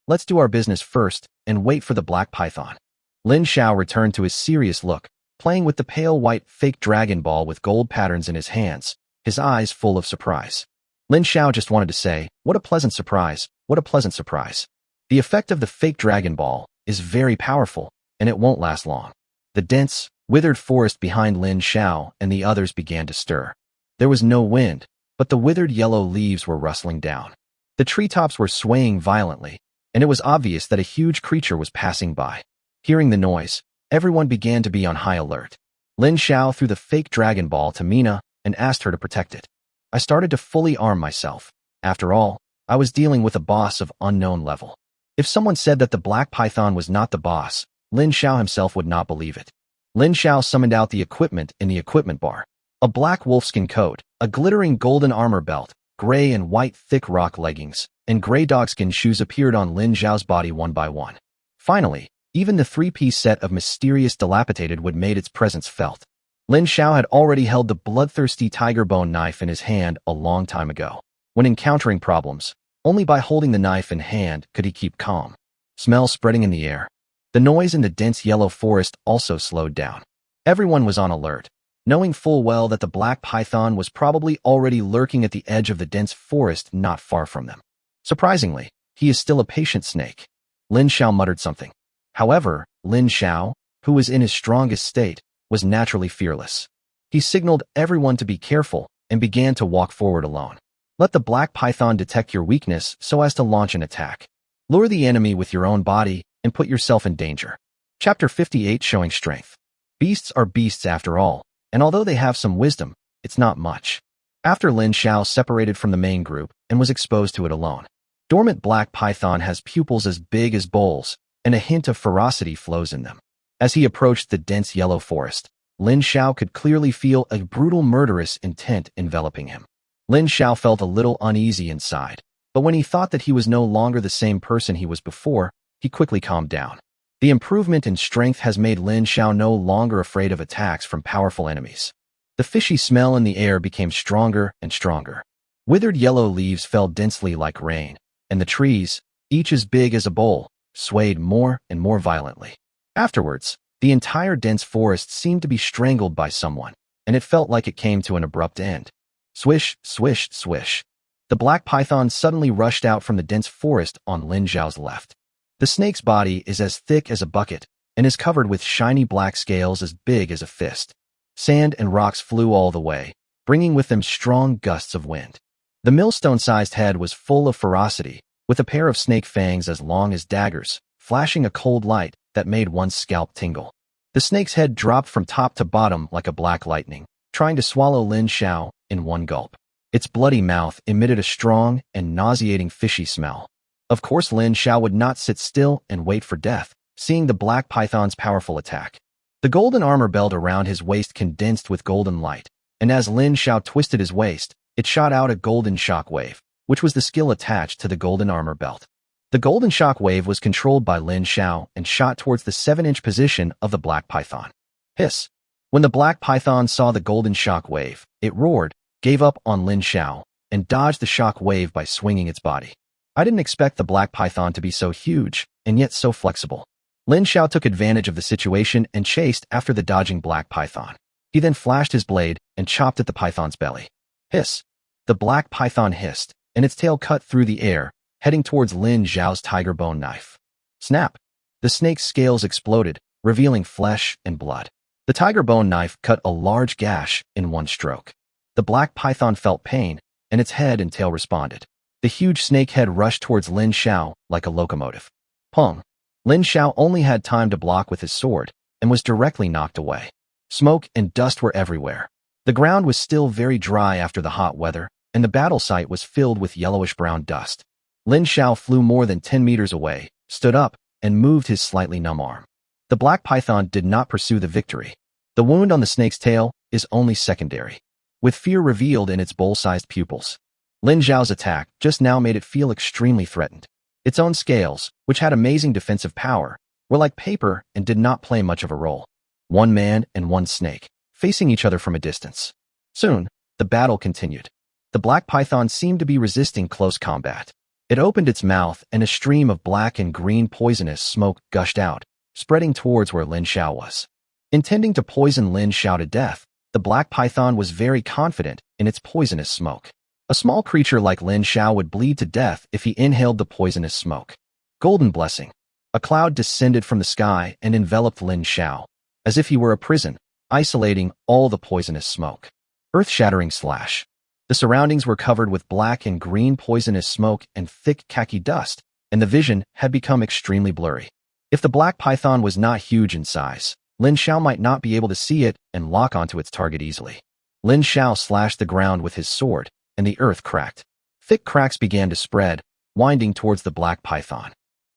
[SPEAKER 1] let's do our business first and wait for the black python. Lin Xiao returned to his serious look, playing with the pale white fake Dragon Ball with gold patterns in his hands, his eyes full of surprise. Lin Xiao just wanted to say, what a pleasant surprise, what a pleasant surprise. The effect of the fake Dragon Ball is very powerful, and it won't last long. The dense, withered forest behind Lin Xiao and the others began to stir. There was no wind, but the withered yellow leaves were rustling down. The treetops were swaying violently, and it was obvious that a huge creature was passing by. Hearing the noise, everyone began to be on high alert. Lin Xiao threw the fake Dragon Ball to Mina and asked her to protect it. I started to fully arm myself. After all, I was dealing with a boss of unknown level. If someone said that the black python was not the boss, Lin Xiao himself would not believe it. Lin Xiao summoned out the equipment in the equipment bar. A black wolfskin coat, a glittering golden armor belt, gray and white thick rock leggings, and gray dogskin shoes appeared on Lin Xiao's body one by one. Finally, even the three-piece set of mysterious dilapidated wood made its presence felt. Lin Xiao had already held the bloodthirsty tiger bone knife in his hand a long time ago. When encountering problems, only by holding the knife in hand could he keep calm. Smell spreading in the air. The noise in the dense yellow forest also slowed down. Everyone was on alert, knowing full well that the black python was probably already lurking at the edge of the dense forest not far from them. Surprisingly, he is still a patient snake. Lin Xiao muttered something. However, Lin Xiao, who was in his strongest state, was naturally fearless. He signaled everyone to be careful and began to walk forward alone. Let the black python detect your weakness so as to launch an attack. Lure the enemy with your own body and put yourself in danger. Chapter 58 Showing Strength. Beasts are beasts after all, and although they have some wisdom, it's not much. After Lin Xiao separated from the main group and was exposed to it alone, dormant black python has pupils as big as bowls, and a hint of ferocity flows in them. As he approached the dense yellow forest, Lin Xiao could clearly feel a brutal murderous intent enveloping him. Lin Xiao felt a little uneasy inside, but when he thought that he was no longer the same person he was before, he quickly calmed down. The improvement in strength has made Lin Xiao no longer afraid of attacks from powerful enemies. The fishy smell in the air became stronger and stronger. Withered yellow leaves fell densely like rain, and the trees, each as big as a bowl, swayed more and more violently. Afterwards, the entire dense forest seemed to be strangled by someone, and it felt like it came to an abrupt end. Swish, swish, swish. The black python suddenly rushed out from the dense forest on Lin Xiao's left. The snake's body is as thick as a bucket and is covered with shiny black scales as big as a fist. Sand and rocks flew all the way, bringing with them strong gusts of wind. The millstone-sized head was full of ferocity, with a pair of snake fangs as long as daggers, flashing a cold light that made one's scalp tingle. The snake's head dropped from top to bottom like a black lightning, trying to swallow Lin Xiao in one gulp. Its bloody mouth emitted a strong and nauseating fishy smell. Of course, Lin Xiao would not sit still and wait for death, seeing the black python's powerful attack. The golden armor belt around his waist condensed with golden light, and as Lin Xiao twisted his waist, it shot out a golden shock wave, which was the skill attached to the golden armor belt. The golden shock wave was controlled by Lin Xiao and shot towards the 7-inch position of the black python. Hiss! When the black python saw the golden shock wave, it roared, gave up on Lin Xiao, and dodged the shock wave by swinging its body. I didn't expect the black python to be so huge, and yet so flexible. Lin Xiao took advantage of the situation and chased after the dodging black python. He then flashed his blade and chopped at the python's belly. Hiss! The black python hissed, and its tail cut through the air, heading towards Lin Xiao's tiger bone knife. Snap! The snake's scales exploded, revealing flesh and blood. The tiger bone knife cut a large gash in one stroke. The black python felt pain, and its head and tail responded. The huge snake head rushed towards Lin Xiao like a locomotive. Pong! Lin Xiao only had time to block with his sword, and was directly knocked away. Smoke and dust were everywhere. The ground was still very dry after the hot weather, and the battle site was filled with yellowish-brown dust. Lin Xiao flew more than 10 meters away, stood up, and moved his slightly numb arm. The black python did not pursue the victory. The wound on the snake's tail is only secondary, with fear revealed in its bowl-sized pupils. Lin Xiao's attack just now made it feel extremely threatened. Its own scales, which had amazing defensive power, were like paper and did not play much of a role. One man and one snake, facing each other from a distance. Soon, the battle continued. The black python seemed to be resisting close combat. It opened its mouth and a stream of black and green poisonous smoke gushed out, spreading towards where Lin Xiao was. Intending to poison Lin Xiao to death, the black python was very confident in its poisonous smoke. A small creature like Lin Xiao would bleed to death if he inhaled the poisonous smoke. Golden blessing. A cloud descended from the sky and enveloped Lin Xiao, as if he were a prison, isolating all the poisonous smoke. Earth-shattering slash. The surroundings were covered with black and green poisonous smoke and thick khaki dust, and the vision had become extremely blurry. If the black python was not huge in size, Lin Xiao might not be able to see it and lock onto its target easily. Lin Xiao slashed the ground with his sword, and the earth cracked. Thick cracks began to spread, winding towards the black python.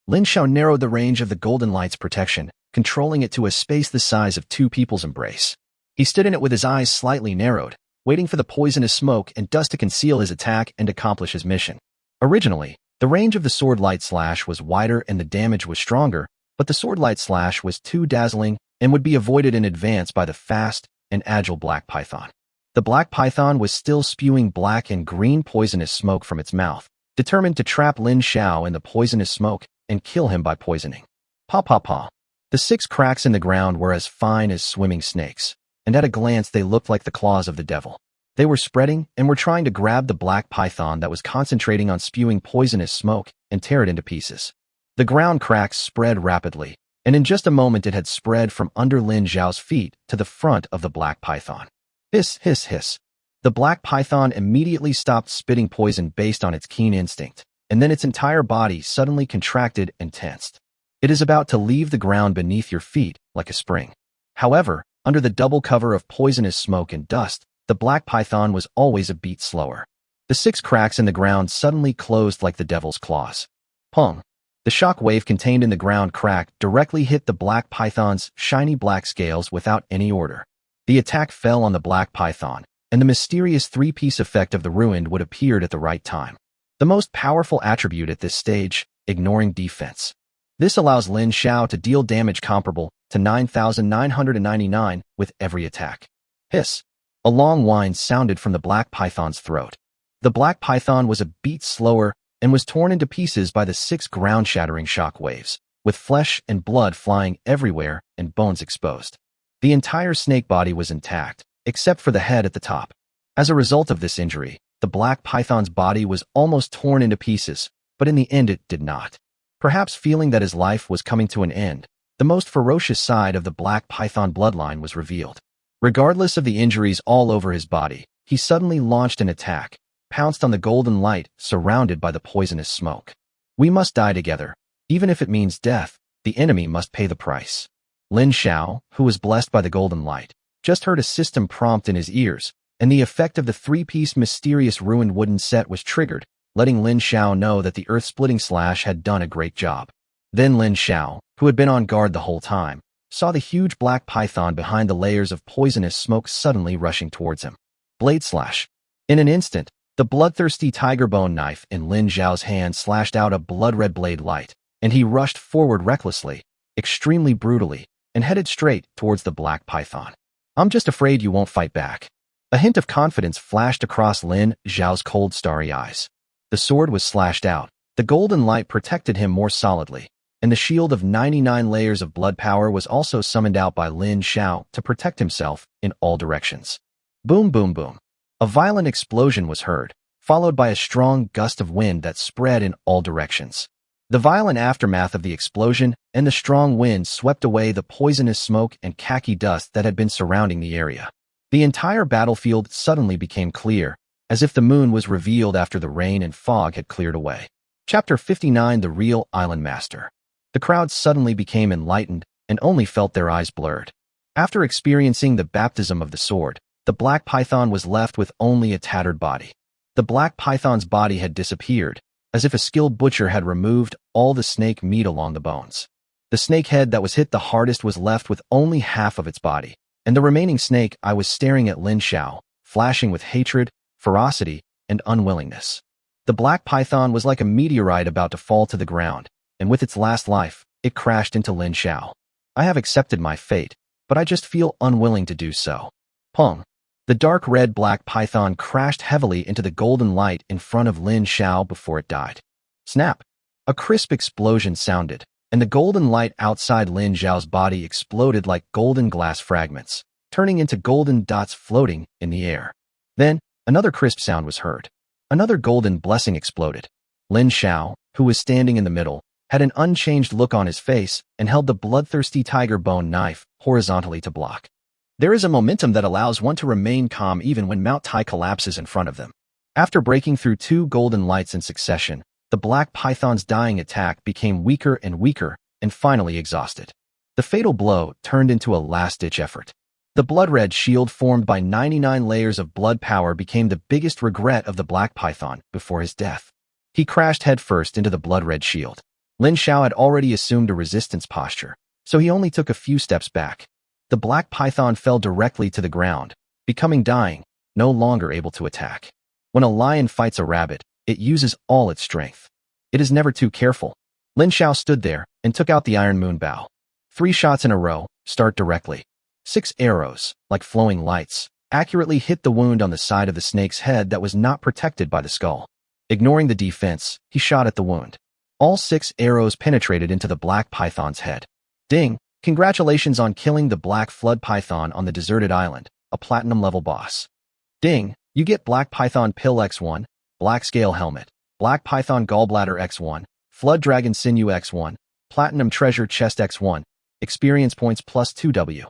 [SPEAKER 1] Lin Xiao narrowed the range of the golden light's protection, controlling it to a space the size of two people's embrace. He stood in it with his eyes slightly narrowed, waiting for the poisonous smoke and dust to conceal his attack and accomplish his mission. Originally, the range of the sword light slash was wider and the damage was stronger, but the sword light slash was too dazzling and would be avoided in advance by the fast and agile black python. The black python was still spewing black and green poisonous smoke from its mouth, determined to trap Lin Xiao in the poisonous smoke and kill him by poisoning. Pa pa pa. The 6 cracks in the ground were as fine as swimming snakes, and at a glance they looked like the claws of the devil. They were spreading and were trying to grab the black python that was concentrating on spewing poisonous smoke and tear it into pieces. The ground cracks spread rapidly, and in just a moment it had spread from under Lin Xiao's feet to the front of the black python. Hiss, hiss, hiss. The black python immediately stopped spitting poison based on its keen instinct, and then its entire body suddenly contracted and tensed. It is about to leave the ground beneath your feet like a spring. However, under the double cover of poisonous smoke and dust, the black python was always a beat slower. The 6 cracks in the ground suddenly closed like the devil's claws. Pong! The shock wave contained in the ground crack directly hit the black python's shiny black scales without any order. The attack fell on the black python, and the mysterious 3-piece effect of the ruined wood appeared at the right time. The most powerful attribute at this stage, ignoring defense. This allows Lin Xiao to deal damage comparable to 9,999 with every attack. Hiss! A long whine sounded from the black python's throat. The black python was a beat slower and was torn into pieces by the 6 ground-shattering shock waves, with flesh and blood flying everywhere and bones exposed. The entire snake body was intact, except for the head at the top. As a result of this injury, the black python's body was almost torn into pieces, but in the end it did not. Perhaps feeling that his life was coming to an end, the most ferocious side of the black python bloodline was revealed. Regardless of the injuries all over his body, he suddenly launched an attack, pounced on the golden light surrounded by the poisonous smoke. We must die together. Even if it means death, the enemy must pay the price. Lin Xiao, who was blessed by the golden light, just heard a system prompt in his ears, and the effect of the 3-piece mysterious ruined wooden set was triggered, letting Lin Xiao know that the earth-splitting slash had done a great job. Then Lin Xiao, who had been on guard the whole time, saw the huge black python behind the layers of poisonous smoke suddenly rushing towards him. Blade slash. In an instant, the bloodthirsty tiger bone knife in Lin Xiao's hand slashed out a blood-red blade light, and he rushed forward recklessly, extremely brutally, and headed straight towards the black python. I'm just afraid you won't fight back. A hint of confidence flashed across Lin Xiao's cold, starry eyes. The sword was slashed out, the golden light protected him more solidly, and the shield of 99 layers of blood power was also summoned out by Lin Xiao to protect himself in all directions. Boom, boom, boom. A violent explosion was heard, followed by a strong gust of wind that spread in all directions. The violent aftermath of the explosion and the strong wind swept away the poisonous smoke and khaki dust that had been surrounding the area. The entire battlefield suddenly became clear, as if the moon was revealed after the rain and fog had cleared away. Chapter 59: The Real Island Master. The crowd suddenly became enlightened and only felt their eyes blurred. After experiencing the baptism of the sword, the black python was left with only a tattered body. The black python's body had disappeared, as if a skilled butcher had removed all the snake meat along the bones. The snake head that was hit the hardest was left with only half of its body, and the remaining snake eye was staring at Lin Xiao, flashing with hatred, ferocity, and unwillingness. The black python was like a meteorite about to fall to the ground, and with its last life, it crashed into Lin Xiao. I have accepted my fate, but I just feel unwilling to do so. Pong. The dark red-black python crashed heavily into the golden light in front of Lin Xiao before it died. Snap! A crisp explosion sounded, and the golden light outside Lin Xiao's body exploded like golden glass fragments, turning into golden dots floating in the air. Then, another crisp sound was heard. Another golden blessing exploded. Lin Xiao, who was standing in the middle, had an unchanged look on his face and held the bloodthirsty tiger bone knife horizontally to block. There is a momentum that allows one to remain calm even when Mount Tai collapses in front of them. After breaking through 2 golden lights in succession, the black python's dying attack became weaker and weaker and finally exhausted. The fatal blow turned into a last-ditch effort. The blood-red shield formed by 99 layers of blood power became the biggest regret of the black python before his death. He crashed headfirst into the blood-red shield. Lin Xiao had already assumed a resistance posture, so he only took a few steps back. The black python fell directly to the ground, becoming dying, no longer able to attack. When a lion fights a rabbit, it uses all its strength. It is never too careful. Lin Xiao stood there and took out the iron moon bow. 3 shots in a row, start directly. 6 arrows, like flowing lights, accurately hit the wound on the side of the snake's head that was not protected by the skull. Ignoring the defense, he shot at the wound. All 6 arrows penetrated into the black python's head. Ding! Congratulations on killing the Black Flood Python on the deserted island, a platinum level boss. Ding, you get Black Python Pill X1, Black Scale Helmet, Black Python Gallbladder X1, Flood Dragon Sinew X1, Platinum Treasure Chest X1, Experience Points plus 2W.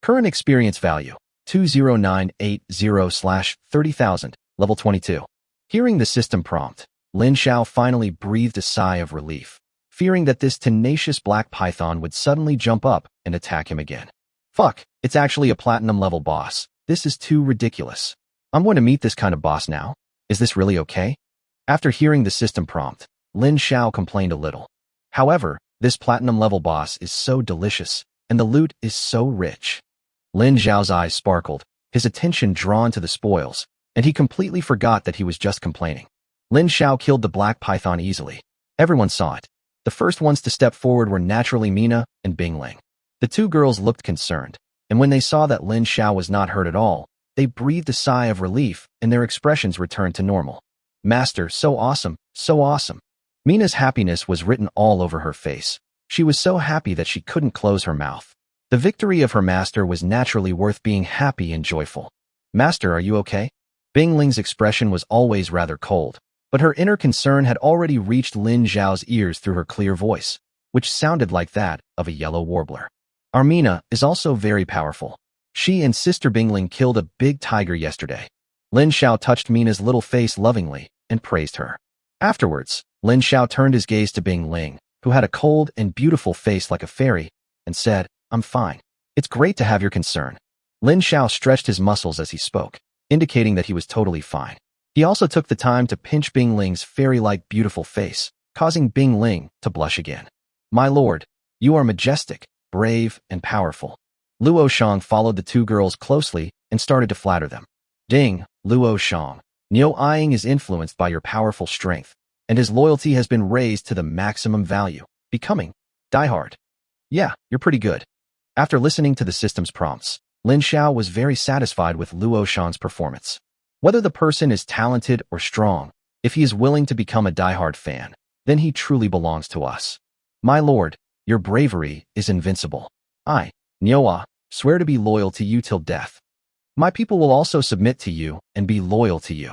[SPEAKER 1] Current Experience Value, 20980/30,000, level 22. Hearing the system prompt, Lin Xiao finally breathed a sigh of relief, fearing that this tenacious black python would suddenly jump up and attack him again. Fuck, it's actually a platinum level boss. This is too ridiculous. I'm going to meet this kind of boss now. Is this really okay? After hearing the system prompt, Lin Xiao complained a little. However, this platinum level boss is so delicious, and the loot is so rich. Lin Xiao's eyes sparkled, his attention drawn to the spoils, and he completely forgot that he was just complaining. Lin Xiao killed the black python easily. Everyone saw it. The first ones to step forward were naturally Mina and Bingling. The two girls looked concerned, and when they saw that Lin Xiao was not hurt at all, they breathed a sigh of relief and their expressions returned to normal. Master, so awesome, so awesome. Mina's happiness was written all over her face. She was so happy that she couldn't close her mouth. The victory of her master was naturally worth being happy and joyful. Master, are you okay? Bingling's expression was always rather cold, but her inner concern had already reached Lin Xiao's ears through her clear voice, which sounded like that of a yellow warbler. Mina is also very powerful. She and Sister Bingling killed a big tiger yesterday. Lin Xiao touched Mina's little face lovingly and praised her. Afterwards, Lin Xiao turned his gaze to Bingling, who had a cold and beautiful face like a fairy, and said, I'm fine. It's great to have your concern. Lin Xiao stretched his muscles as he spoke, indicating that he was totally fine. He also took the time to pinch Bingling's fairy-like beautiful face, causing Bingling to blush again. My lord, you are majestic, brave, and powerful. Luo Shang followed the two girls closely and started to flatter them. Ding, Luo Shang. Niu Ying is influenced by your powerful strength, and his loyalty has been raised to the maximum value, becoming diehard. Yeah, you're pretty good. After listening to the system's prompts, Lin Xiao was very satisfied with Luo Shang's performance. Whether the person is talented or strong, if he is willing to become a diehard fan, then he truly belongs to us. My lord, your bravery is invincible. I, Niu, swear to be loyal to you till death. My people will also submit to you and be loyal to you.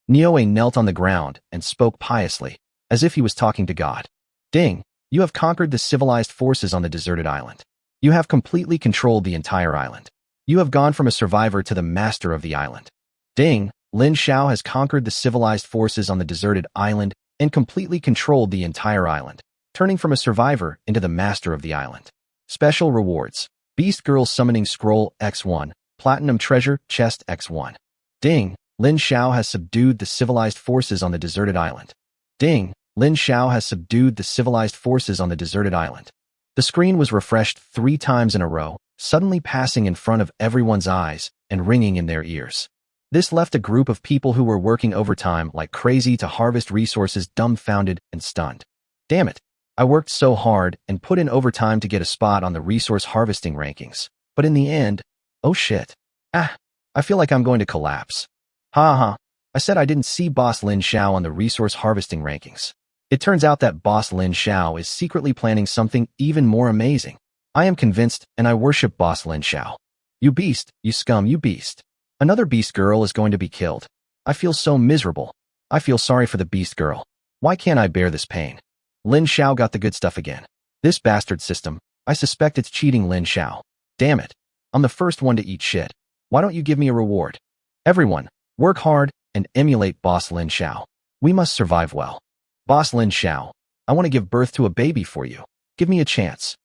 [SPEAKER 1] Niu knelt on the ground and spoke piously, as if he was talking to God. Ding, you have conquered the civilized forces on the deserted island. You have completely controlled the entire island. You have gone from a survivor to the master of the island. Ding, Lin Xiao has conquered the civilized forces on the deserted island and completely controlled the entire island, turning from a survivor into the master of the island. Special rewards. Beast Girl Summoning Scroll X1, Platinum Treasure Chest X1. Ding, Lin Xiao has subdued the civilized forces on the deserted island. Ding, Lin Xiao has subdued the civilized forces on the deserted island. The screen was refreshed 3 times in a row, suddenly passing in front of everyone's eyes and ringing in their ears. This left a group of people who were working overtime like crazy to harvest resources dumbfounded and stunned. Damn it. I worked so hard and put in overtime to get a spot on the resource harvesting rankings, but in the end, oh shit. I feel like I'm going to collapse. Ha. I said I didn't see Boss Lin Xiao on the resource harvesting rankings. It turns out that Boss Lin Xiao is secretly planning something even more amazing. I am convinced and I worship Boss Lin Xiao. You beast, you scum, you beast. Another beast girl is going to be killed. I feel so miserable. I feel sorry for the beast girl. Why can't I bear this pain? Lin Xiao got the good stuff again. This bastard system, I suspect it's cheating Lin Xiao. Damn it. I'm the first one to eat shit. Why don't you give me a reward? Everyone, work hard and emulate Boss Lin Xiao. We must survive well. Boss Lin Xiao, I want to give birth to a baby for you. Give me a chance.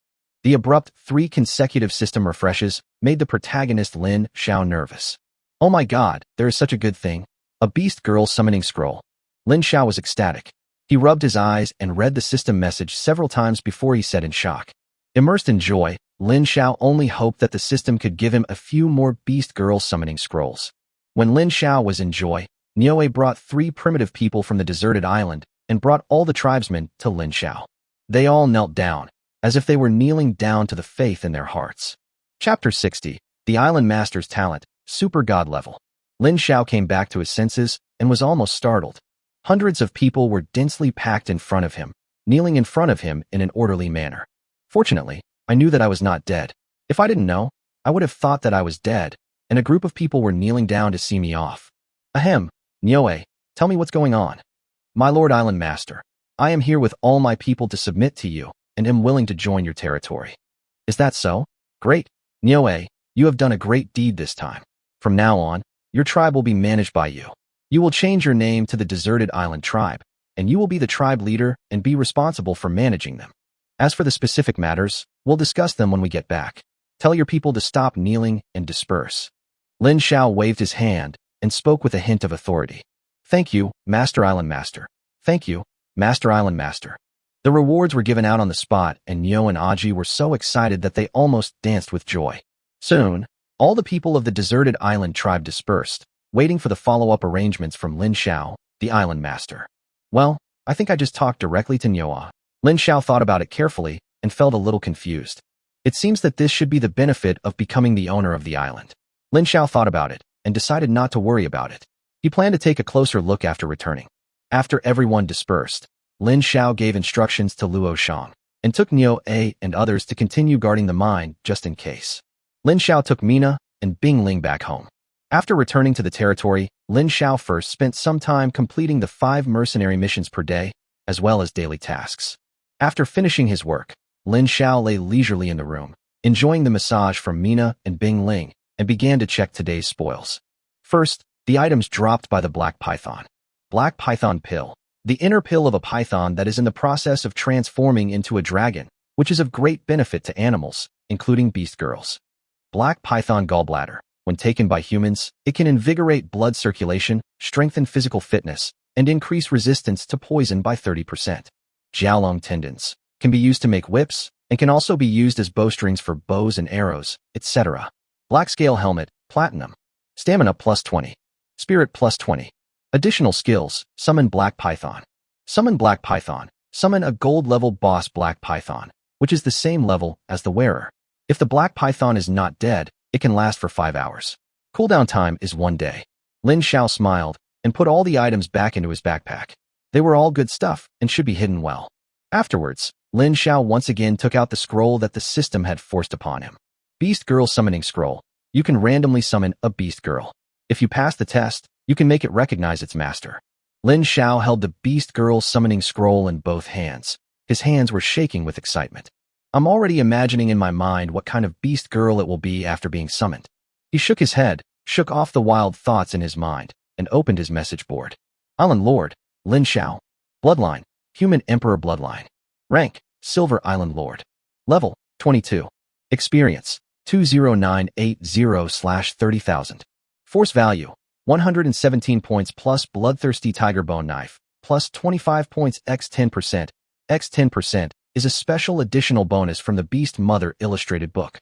[SPEAKER 1] The abrupt 3 consecutive system refreshes made the protagonist Lin Xiao nervous. Oh my god, there is such a good thing. A beast girl summoning scroll. Lin Xiao was ecstatic. He rubbed his eyes and read the system message several times before he said in shock. Immersed in joy, Lin Xiao only hoped that the system could give him a few more beast girl summoning scrolls. When Lin Xiao was in joy, Niue brought 3 primitive people from the deserted island and brought all the tribesmen to Lin Xiao. They all knelt down, as if they were kneeling down to the faith in their hearts. Chapter 60, The Island Master's Talent, Super God Level. Lin Xiao came back to his senses and was almost startled. Hundreds of people were densely packed in front of him, kneeling in front of him in an orderly manner. Fortunately, I knew that I was not dead. If I didn't know, I would have thought that I was dead, and a group of people were kneeling down to see me off. Ahem, Nyoe, tell me what's going on. My Lord Island Master, I am here with all my people to submit to you, and am willing to join your territory. Is that so? Great. Nyoe, you have done a great deed this time. From now on, your tribe will be managed by you. You will change your name to the Deserted Island Tribe, and you will be the tribe leader and be responsible for managing them. As for the specific matters, we'll discuss them when we get back. Tell your people to stop kneeling and disperse. Lin Xiao waved his hand and spoke with a hint of authority. Thank you, Master Island Master. Thank you, Master Island Master. The rewards were given out on the spot, and Nyo and Aji were so excited that they almost danced with joy. Soon, all the people of the Deserted Island Tribe dispersed, waiting for the follow-up arrangements from Lin Xiao, the Island Master. Well, I think I just talked directly to Nyoa. Lin Xiao thought about it carefully and felt a little confused. It seems that this should be the benefit of becoming the owner of the island. Lin Xiao thought about it and decided not to worry about it. He planned to take a closer look after returning. After everyone dispersed, Lin Xiao gave instructions to Luo Shang and took Nyo A and others to continue guarding the mine just in case. Lin Xiao took Mina and Bing Ling back home. After returning to the territory, Lin Xiao first spent some time completing the 5 mercenary missions per day, as well as daily tasks. After finishing his work, Lin Xiao lay leisurely in the room, enjoying the massage from Mina and Bing Ling, and began to check today's spoils. First, the items dropped by the Black Python. Black Python Pill, the inner pill of a python that is in the process of transforming into a dragon, which is of great benefit to animals, including beast girls. Black Python Gallbladder. When taken by humans, it can invigorate blood circulation, strengthen physical fitness, and increase resistance to poison by 30%. Jiaolong Tendons can be used to make whips and can also be used as bowstrings for bows and arrows, etc. Black Scale Helmet, Platinum. Stamina plus 20. Spirit plus 20. Additional skills, Summon Black Python. Summon Black Python. Summon a gold-level boss Black Python, which is the same level as the wearer. If the Black Python is not dead, it can last for 5 hours. Cooldown time is 1 day. Lin Xiao smiled and put all the items back into his backpack. They were all good stuff and should be hidden well. Afterwards, Lin Xiao once again took out the scroll that the system had forced upon him. Beast Girl Summoning Scroll. You can randomly summon a beast girl. If you pass the test, you can make it recognize its master. Lin Xiao held the Beast Girl Summoning Scroll in both hands. His hands were shaking with excitement. I'm already imagining in my mind what kind of beast girl it will be after being summoned. He shook his head, shook off the wild thoughts in his mind, and opened his message board. Island Lord, Lin Xiao. Bloodline, Human Emperor Bloodline. Rank, Silver Island Lord. Level, 22. Experience, 20980/30,000. Force value, 117 points plus Bloodthirsty Tiger Bone Knife, plus 25 points x 10%. X 10% is a special additional bonus from the Beast Mother illustrated book.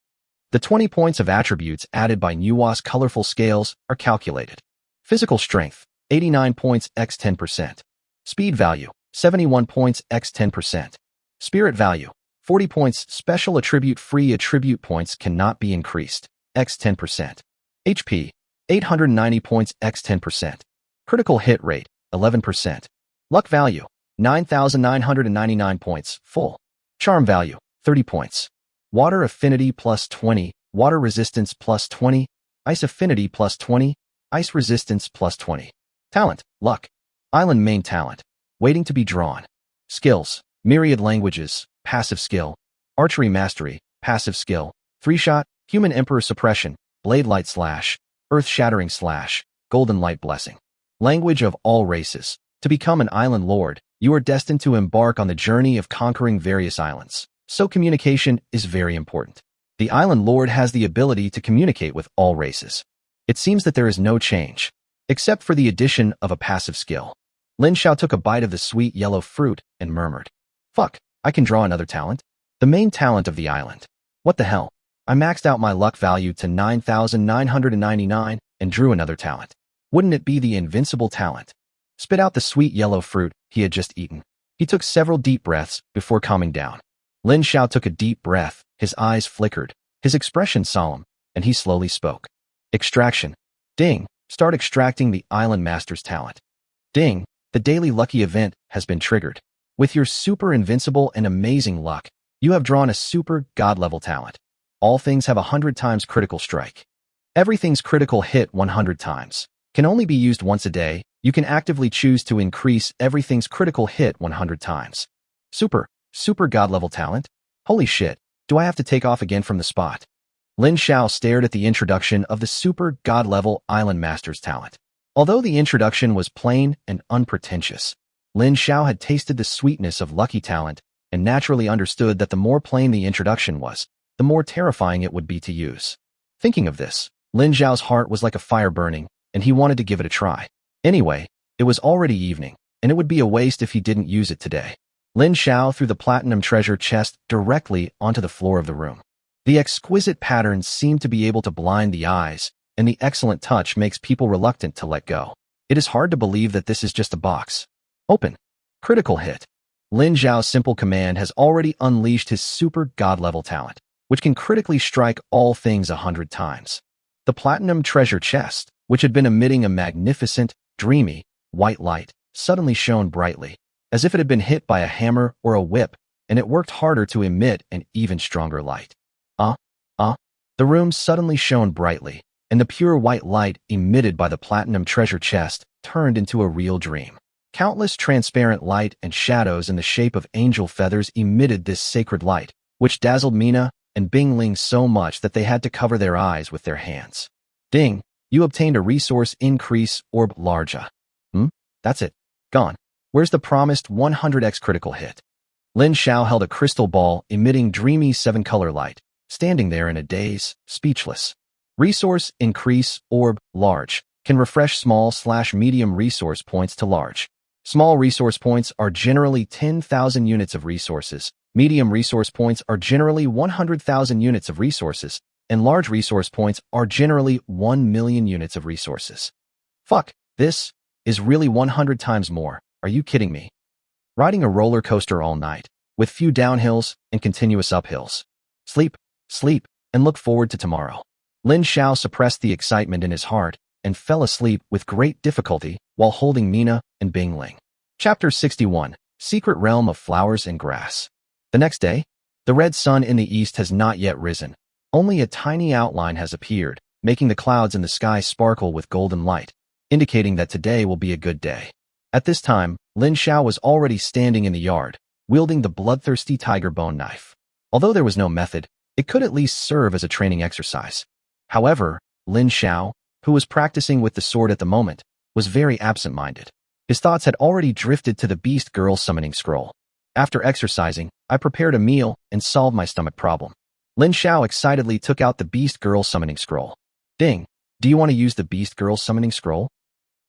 [SPEAKER 1] The 20 points of attributes added by Nuwa's colorful scales are calculated. Physical strength, 89 points x 10%. Speed value, 71 points x 10%. Spirit value, 40 points. Special attribute free attribute points cannot be increased, x 10%. HP, 890 points x 10%. Critical hit rate, 11%. Luck value, 9,999 points, full. Charm value, 30 points. Water affinity plus 20, water resistance plus 20, ice affinity plus 20, ice resistance plus 20. Talent, luck. Island main talent, waiting to be drawn. Skills, myriad languages, passive skill. Archery mastery, passive skill. 3-shot, human emperor suppression, blade light slash, earth shattering slash, golden light blessing. Language of all races. To become an island lord, you are destined to embark on the journey of conquering various islands, so communication is very important. The island lord has the ability to communicate with all races. It seems that there is no change, except for the addition of a passive skill. Lin Xiao took a bite of the sweet yellow fruit and murmured, "Fuck, I can draw another talent? The main talent of the island. What the hell? I maxed out my luck value to 9,999 and drew another talent. Wouldn't it be the invincible talent?" Spit out the sweet yellow fruit he had just eaten. He took several deep breaths before calming down. Lin Xiao took a deep breath, his eyes flickered, his expression solemn, and he slowly spoke. Extraction. Ding. Start extracting the Island Master's talent. Ding. The daily lucky event has been triggered. With your super invincible and amazing luck, You have drawn a super god-level talent. All things have 100 times critical strike. Everything's critical hit 100 times. Can only be used once a day. You can actively choose to increase everything's critical hit 100 times. Super god-level talent? Holy shit, do I have to take off again from the spot? Lin Xiao stared at the introduction of the super god-level Island Master's talent. Although the introduction was plain and unpretentious, Lin Xiao had tasted the sweetness of lucky talent and naturally understood that the more plain the introduction was, the more terrifying it would be to use. Thinking of this, Lin Xiao's heart was like a fire burning, and he wanted to give it a try. Anyway, it was already evening, and it would be a waste if he didn't use it today. Lin Xiao threw the platinum treasure chest directly onto the floor of the room. The exquisite patterns seemed to be able to blind the eyes, and the excellent touch makes people reluctant to let go. It is hard to believe that this is just a box. Open. Critical hit. Lin Xiao's simple command has already unleashed his super god-level talent, which can critically strike all things 100 times. The platinum treasure chest, which had been emitting a magnificent, dreamy, white light, suddenly shone brightly, as if it had been hit by a hammer or a whip, and it worked harder to emit an even stronger light. The room suddenly shone brightly, and the pure white light emitted by the platinum treasure chest turned into a real dream. Countless transparent light and shadows in the shape of angel feathers emitted this sacred light, which dazzled Mina and Bingling so much that they had to cover their eyes with their hands. Ding, you obtained a resource increase orb larger. That's it. Gone. Where's the promised 100x critical hit? Lin Xiao held a crystal ball emitting dreamy 7-color light, standing there in a daze, speechless. Resource increase orb large can refresh small/medium resource points to large. Small resource points are generally 10,000 units of resources, medium resource points are generally 100,000 units of resources, and large resource points are generally 1 million units of resources. Fuck, this is really 100 times more. Are you kidding me? Riding a roller coaster all night, with few downhills and continuous uphills. Sleep, and look forward to tomorrow. Lin Xiao suppressed the excitement in his heart and fell asleep with great difficulty while holding Mina and Bingling. Chapter 61, Secret Realm of Flowers and Grass. The next day, the red sun in the east has not yet risen. Only a tiny outline has appeared, making the clouds in the sky sparkle with golden light, indicating that today will be a good day. At this time, Lin Xiao was already standing in the yard, wielding the bloodthirsty tiger bone knife. Although there was no method, it could at least serve as a training exercise. However, Lin Xiao, who was practicing with the sword at the moment, was very absent-minded. His thoughts had already drifted to the beast girl summoning scroll. After exercising, I prepared a meal and solved my stomach problem. Lin Xiao excitedly took out the beast girl summoning scroll. Ding, do you want to use the beast girl summoning scroll?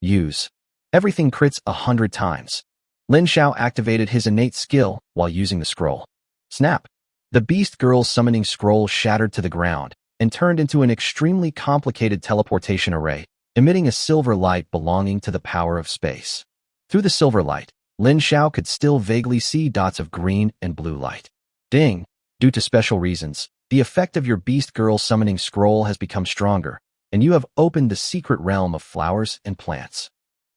[SPEAKER 1] Use. Everything crits 100 times. Lin Xiao activated his innate skill while using the scroll. Snap. The beast girl summoning scroll shattered to the ground and turned into an extremely complicated teleportation array, emitting a silver light belonging to the power of space. Through the silver light, Lin Xiao could still vaguely see dots of green and blue light. Ding! Due to special reasons, the effect of your beast girl summoning scroll has become stronger, and you have opened the secret realm of flowers and plants.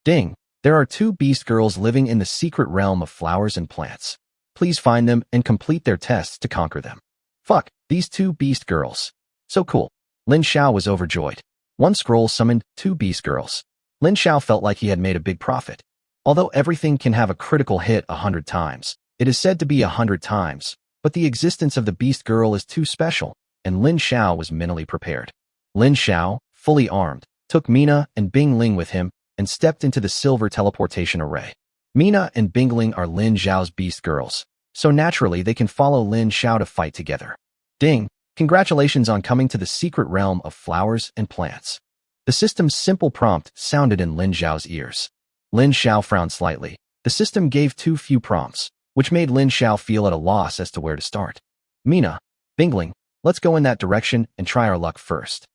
[SPEAKER 1] Ding! There are 2 beast girls living in the secret realm of flowers and plants. Please find them and complete their tests to conquer them. Fuck, these 2 beast girls. So cool. Lin Xiao was overjoyed. 1 scroll summoned 2 beast girls. Lin Xiao felt like he had made a big profit. Although everything can have a critical hit 100 times, it is said to be 100 times, but the existence of the beast girl is too special, and Lin Xiao was mentally prepared. Lin Xiao, fully armed, took Mina and Bingling with him and stepped into the silver teleportation array. Mina and Bingling are Lin Xiao's beast girls, so naturally they can follow Lin Xiao to fight together. Ding! Congratulations on coming to the secret realm of flowers and plants. The system's simple prompt sounded in Lin Xiao's ears. Lin Xiao frowned slightly. The system gave too few prompts, which made Lin Xiao feel at a loss as to where to start. Mina, Bingling, let's go in that direction and try our luck first.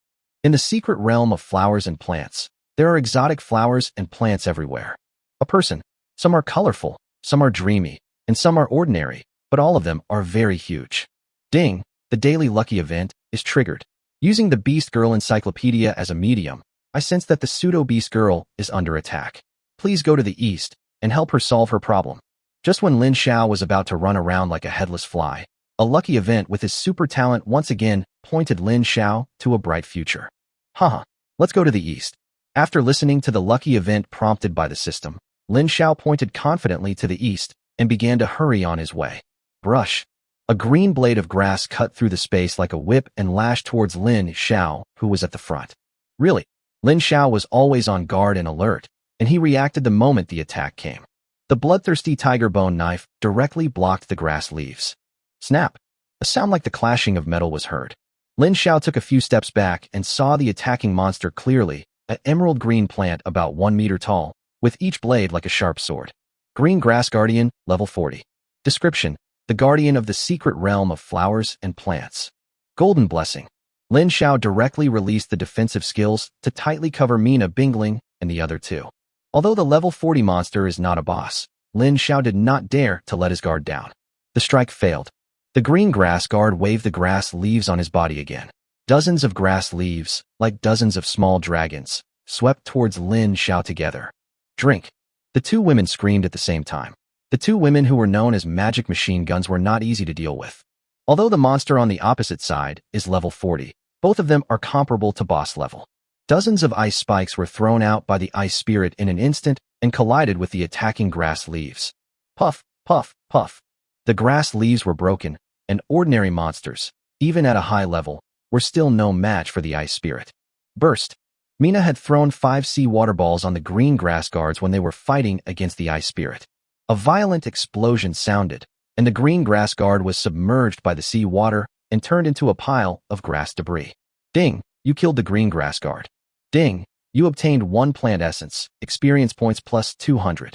[SPEAKER 1] In the secret realm of flowers and plants, there are exotic flowers and plants everywhere. A person. Some are colorful, some are dreamy, and some are ordinary, but all of them are very huge. Ding! The daily lucky event is triggered. Using the Beast Girl Encyclopedia as a medium, I sense that the pseudo-Beast Girl is under attack. Please go to the east and help her solve her problem. Just when Lin Xiao was about to run around like a headless fly, A lucky event with his super talent once again pointed Lin Xiao to a bright future. Haha, let's go to the east. After listening to the lucky event prompted by the system, Lin Xiao pointed confidently to the east and began to hurry on his way. Brush. A green blade of grass cut through the space like a whip and lashed towards Lin Xiao, who was at the front. Really, Lin Xiao was always on guard and alert, and he reacted the moment the attack came. The bloodthirsty tiger bone knife directly blocked the grass leaves. Snap! A sound like the clashing of metal was heard. Lin Xiao took a few steps back and saw the attacking monster clearly, an emerald green plant about 1 meter tall, with each blade like a sharp sword. Green Grass Guardian, level 40. Description: the guardian of the secret realm of flowers and plants. Golden Blessing. Lin Xiao directly released the defensive skills to tightly cover Mina Bingling and the other two. Although the level 40 monster is not a boss, Lin Xiao did not dare to let his guard down. The strike failed. The green grass guard waved the grass leaves on his body again. Dozens of grass leaves, like dozens of small dragons, swept towards Lin Xiao together. Drink. The two women screamed at the same time. The two women who were known as magic machine guns were not easy to deal with. Although the monster on the opposite side is level 40, both of them are comparable to boss level. Dozens of ice spikes were thrown out by the ice spirit in an instant and collided with the attacking grass leaves. Puff, puff, puff. The grass leaves were broken, and ordinary monsters, even at a high level, were still no match for the ice spirit. Burst. Mina had thrown 5 sea water balls on the green grass guards when they were fighting against the ice spirit. A violent explosion sounded, and the green grass guard was submerged by the sea water and turned into a pile of grass debris. Ding, you killed the green grass guard. Ding, you obtained 1 plant essence, experience points plus 200.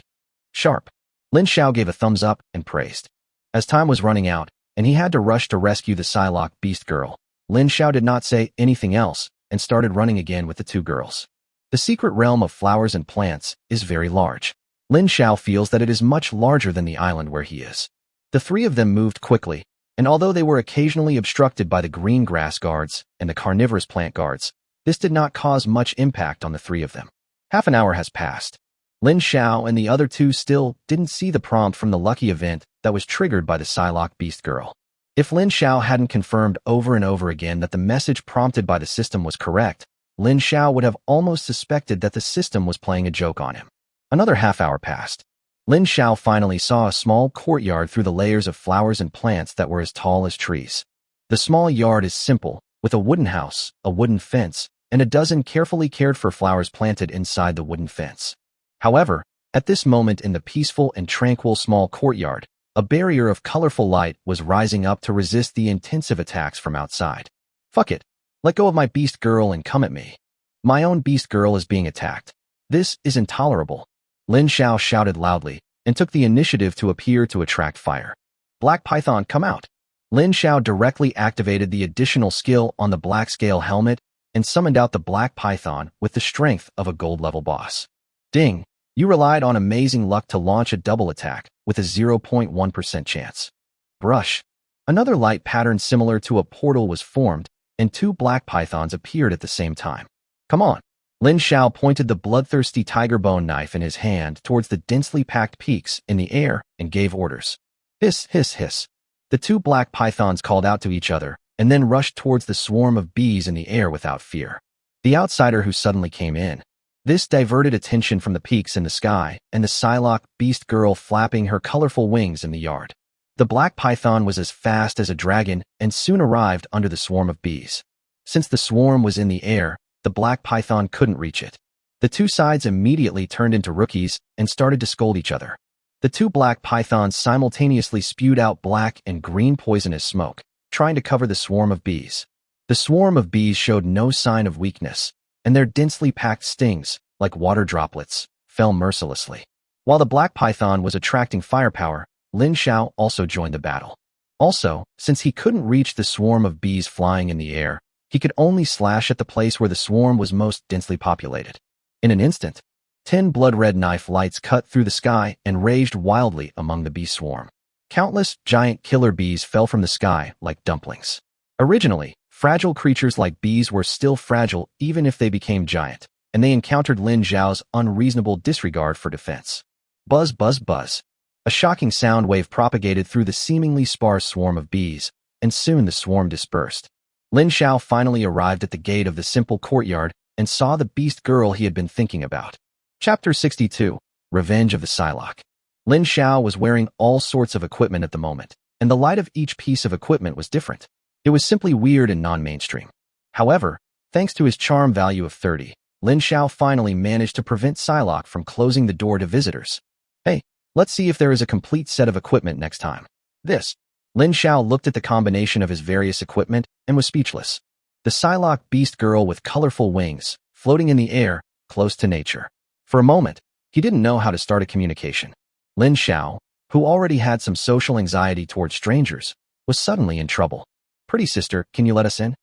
[SPEAKER 1] Sharp. Lin Xiao gave a thumbs up and praised. As time was running out, and he had to rush to rescue the Psylocke beast girl, Lin Xiao did not say anything else and started running again with the 2 girls. The secret realm of flowers and plants is very large. Lin Xiao feels that it is much larger than the island where he is. The 3 of them moved quickly, and although they were occasionally obstructed by the green grass guards and the carnivorous plant guards, this did not cause much impact on the 3 of them. Half an hour has passed. Lin Xiao and the other 2 still didn't see the prompt from the lucky event that was triggered by the Psylocke beast girl. If Lin Xiao hadn't confirmed over and over again that the message prompted by the system was correct, Lin Xiao would have almost suspected that the system was playing a joke on him. Another half hour passed. Lin Xiao finally saw a small courtyard through the layers of flowers and plants that were as tall as trees. The small yard is simple, with a wooden house, a wooden fence, and a dozen carefully cared for flowers planted inside the wooden fence. However, at this moment in the peaceful and tranquil small courtyard, a barrier of colorful light was rising up to resist the intensive attacks from outside. Fuck it. Let go of my beast girl and come at me. My own beast girl is being attacked. This is intolerable. Lin Xiao shouted loudly and took the initiative to appear to attract fire. Black Python, come out. Lin Xiao directly activated the additional skill on the black scale helmet and summoned out the Black Python with the strength of a gold-level boss. Ding, you relied on amazing luck to launch a double attack with a 0.1% chance. Brush. Another light pattern similar to a portal was formed, and 2 black pythons appeared at the same time. Come on. Lin Xiao pointed the bloodthirsty tiger bone knife in his hand towards the densely packed peaks in the air and gave orders. Hiss, hiss, hiss. The 2 black pythons called out to each other and then rushed towards the swarm of bees in the air without fear. The outsider who suddenly came in. This diverted attention from the peaks in the sky and the Psylocke beast girl flapping her colorful wings in the yard. The black python was as fast as a dragon and soon arrived under the swarm of bees. Since the swarm was in the air, the black python couldn't reach it. The 2 sides immediately turned into rookies and started to scold each other. The 2 black pythons simultaneously spewed out black and green poisonous smoke, trying to cover the swarm of bees. The swarm of bees showed no sign of weakness, and their densely packed stings, like water droplets, fell mercilessly. While the black python was attracting firepower, Lin Xiao also joined the battle. Also, since he couldn't reach the swarm of bees flying in the air, he could only slash at the place where the swarm was most densely populated. In an instant, 10 blood-red knife lights cut through the sky and raged wildly among the bee swarm. Countless giant killer bees fell from the sky like dumplings. Originally, fragile creatures like bees were still fragile even if they became giant, and they encountered Lin Xiao's unreasonable disregard for defense. Buzz, buzz, buzz. A shocking sound wave propagated through the seemingly sparse swarm of bees, and soon the swarm dispersed. Lin Xiao finally arrived at the gate of the simple courtyard and saw the beast girl he had been thinking about. Chapter 62. Revenge of the Psylocke. Lin Xiao was wearing all sorts of equipment at the moment, and the light of each piece of equipment was different. It was simply weird and non-mainstream. However, thanks to his charm value of 30, Lin Xiao finally managed to prevent Psylocke from closing the door to visitors. Hey, let's see if there is a complete set of equipment next time. Lin Xiao looked at the combination of his various equipment and was speechless. The Psylocke beast girl with colorful wings, floating in the air, close to nature. For a moment, he didn't know how to start a communication. Lin Xiao, who already had some social anxiety towards strangers, was suddenly in trouble. Pretty sister, can you let us in?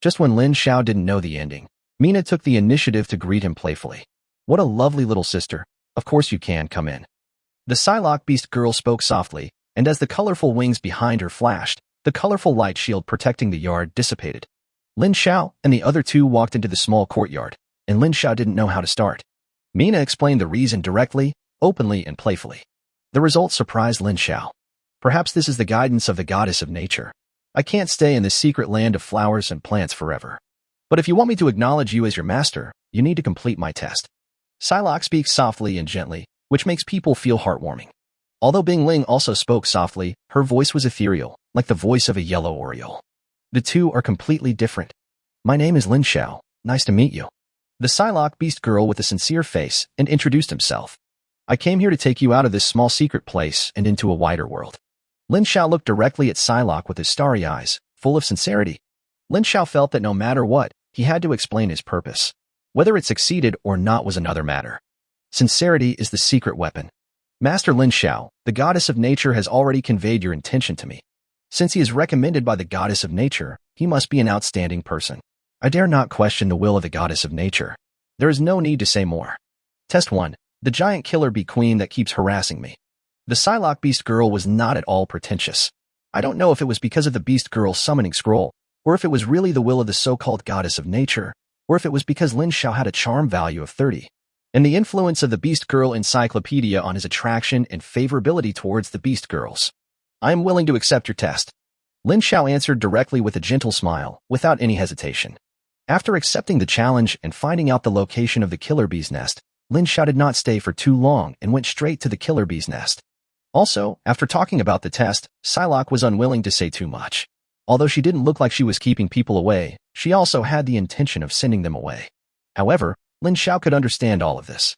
[SPEAKER 1] Just when Lin Xiao didn't know the ending, Mina took the initiative to greet him playfully. What a lovely little sister. Of course you can come in. The Psylocke beast girl spoke softly, and as the colorful wings behind her flashed, the colorful light shield protecting the yard dissipated. Lin Xiao and the other two walked into the small courtyard, and Lin Xiao didn't know how to start. Mina explained the reason directly, openly, and playfully. The result surprised Lin Xiao. Perhaps this is the guidance of the goddess of nature. I can't stay in this secret land of flowers and plants forever. But if you want me to acknowledge you as your master, you need to complete my test. Psylocke speaks softly and gently, which makes people feel heartwarming. Although Bing Ling also spoke softly, her voice was ethereal, like the voice of a yellow oriole. The two are completely different. My name is Lin Xiao. Nice to meet you. The Psylocke beast girl with a sincere face and introduced himself. I came here to take you out of this small secret place and into a wider world. Lin Xiao looked directly at Psylocke with his starry eyes, full of sincerity. Lin Xiao felt that no matter what, he had to explain his purpose. Whether it succeeded or not was another matter. Sincerity is the secret weapon. Master Lin Xiao, the goddess of nature, has already conveyed your intention to me. Since he is recommended by the goddess of nature, he must be an outstanding person. I dare not question the will of the goddess of nature. There is no need to say more. Test 1. The giant killer bee queen that keeps harassing me. The Psylocke beast girl was not at all pretentious. I don't know if it was because of the beast girl's summoning scroll, or if it was really the will of the so-called goddess of nature, or if it was because Lin Xiao had a charm value of 30. And the influence of the Beast Girl Encyclopedia on his attraction and favorability towards the Beast Girls. I am willing to accept your test. Lin Xiao answered directly with a gentle smile, without any hesitation. After accepting the challenge and finding out the location of the killer bee's nest, Lin Xiao did not stay for too long and went straight to the killer bee's nest. Also, after talking about the test, Psylocke was unwilling to say too much. Although she didn't look like she was keeping people away, she also had the intention of sending them away. However, Lin Xiao could understand all of this.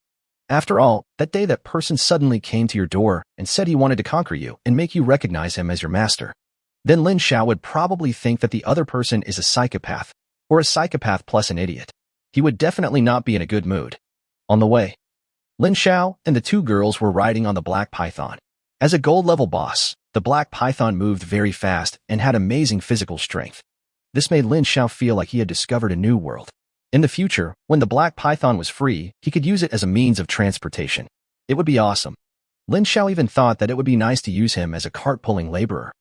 [SPEAKER 1] After all, that day that person suddenly came to your door and said he wanted to conquer you and make you recognize him as your master. Then Lin Xiao would probably think that the other person is a psychopath, or a psychopath plus an idiot. He would definitely not be in a good mood. On the way, Lin Xiao and the two girls were riding on the Black Python. As a gold-level boss, the Black Python moved very fast and had amazing physical strength. This made Lin Xiao feel like he had discovered a new world. In the future, when the Black Python was free, he could use it as a means of transportation. It would be awesome. Lin Xiao even thought that it would be nice to use him as a cart-pulling laborer.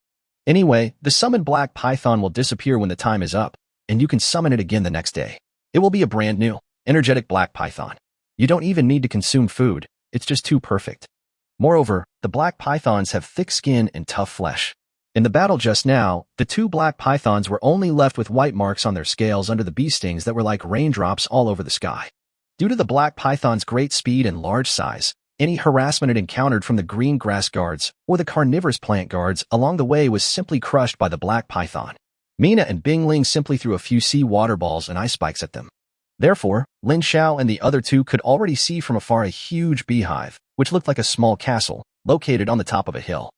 [SPEAKER 1] Anyway, the summoned Black Python will disappear when the time is up, and you can summon it again the next day. It will be a brand new, energetic Black Python. You don't even need to consume food, it's just too perfect. Moreover, the Black Pythons have thick skin and tough flesh. In the battle just now, the two Black Pythons were only left with white marks on their scales under the bee stings that were like raindrops all over the sky. Due to the Black Python's great speed and large size, any harassment it encountered from the green grass guards or the carnivorous plant guards along the way was simply crushed by the Black Python. Mina and Bing Ling simply threw a few sea water balls and ice spikes at them. Therefore, Lin Xiao and the other two could already see from afar a huge beehive, which looked like a small castle, located on the top of a hill.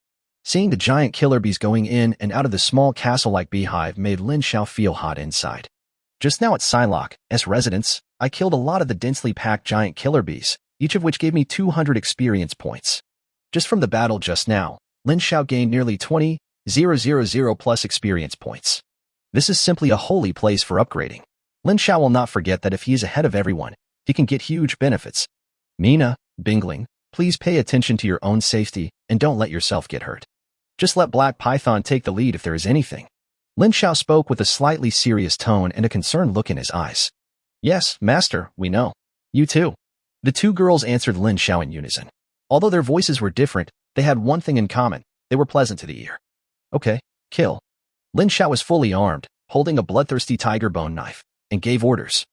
[SPEAKER 1] Seeing the giant killer bees going in and out of the small castle-like beehive made Lin Xiao feel hot inside. Just now at Psylocke's residence, I killed a lot of the densely packed giant killer bees, each of which gave me 200 experience points. Just from the battle just now, Lin Xiao gained nearly 20,000 plus experience points. This is simply a holy place for upgrading. Lin Xiao will not forget that if he is ahead of everyone, he can get huge benefits. Mina, Bing Ling, please pay attention to your own safety and don't let yourself get hurt. Just let Black Python take the lead if there is anything. Lin Xiao spoke with a slightly serious tone and a concerned look in his eyes. Yes, master, we know. You too. The two girls answered Lin Xiao in unison. Although their voices were different, They had one thing in common. They were pleasant to the ear. Okay, kill. Lin Xiao was fully armed, holding a bloodthirsty tiger bone knife, and gave orders.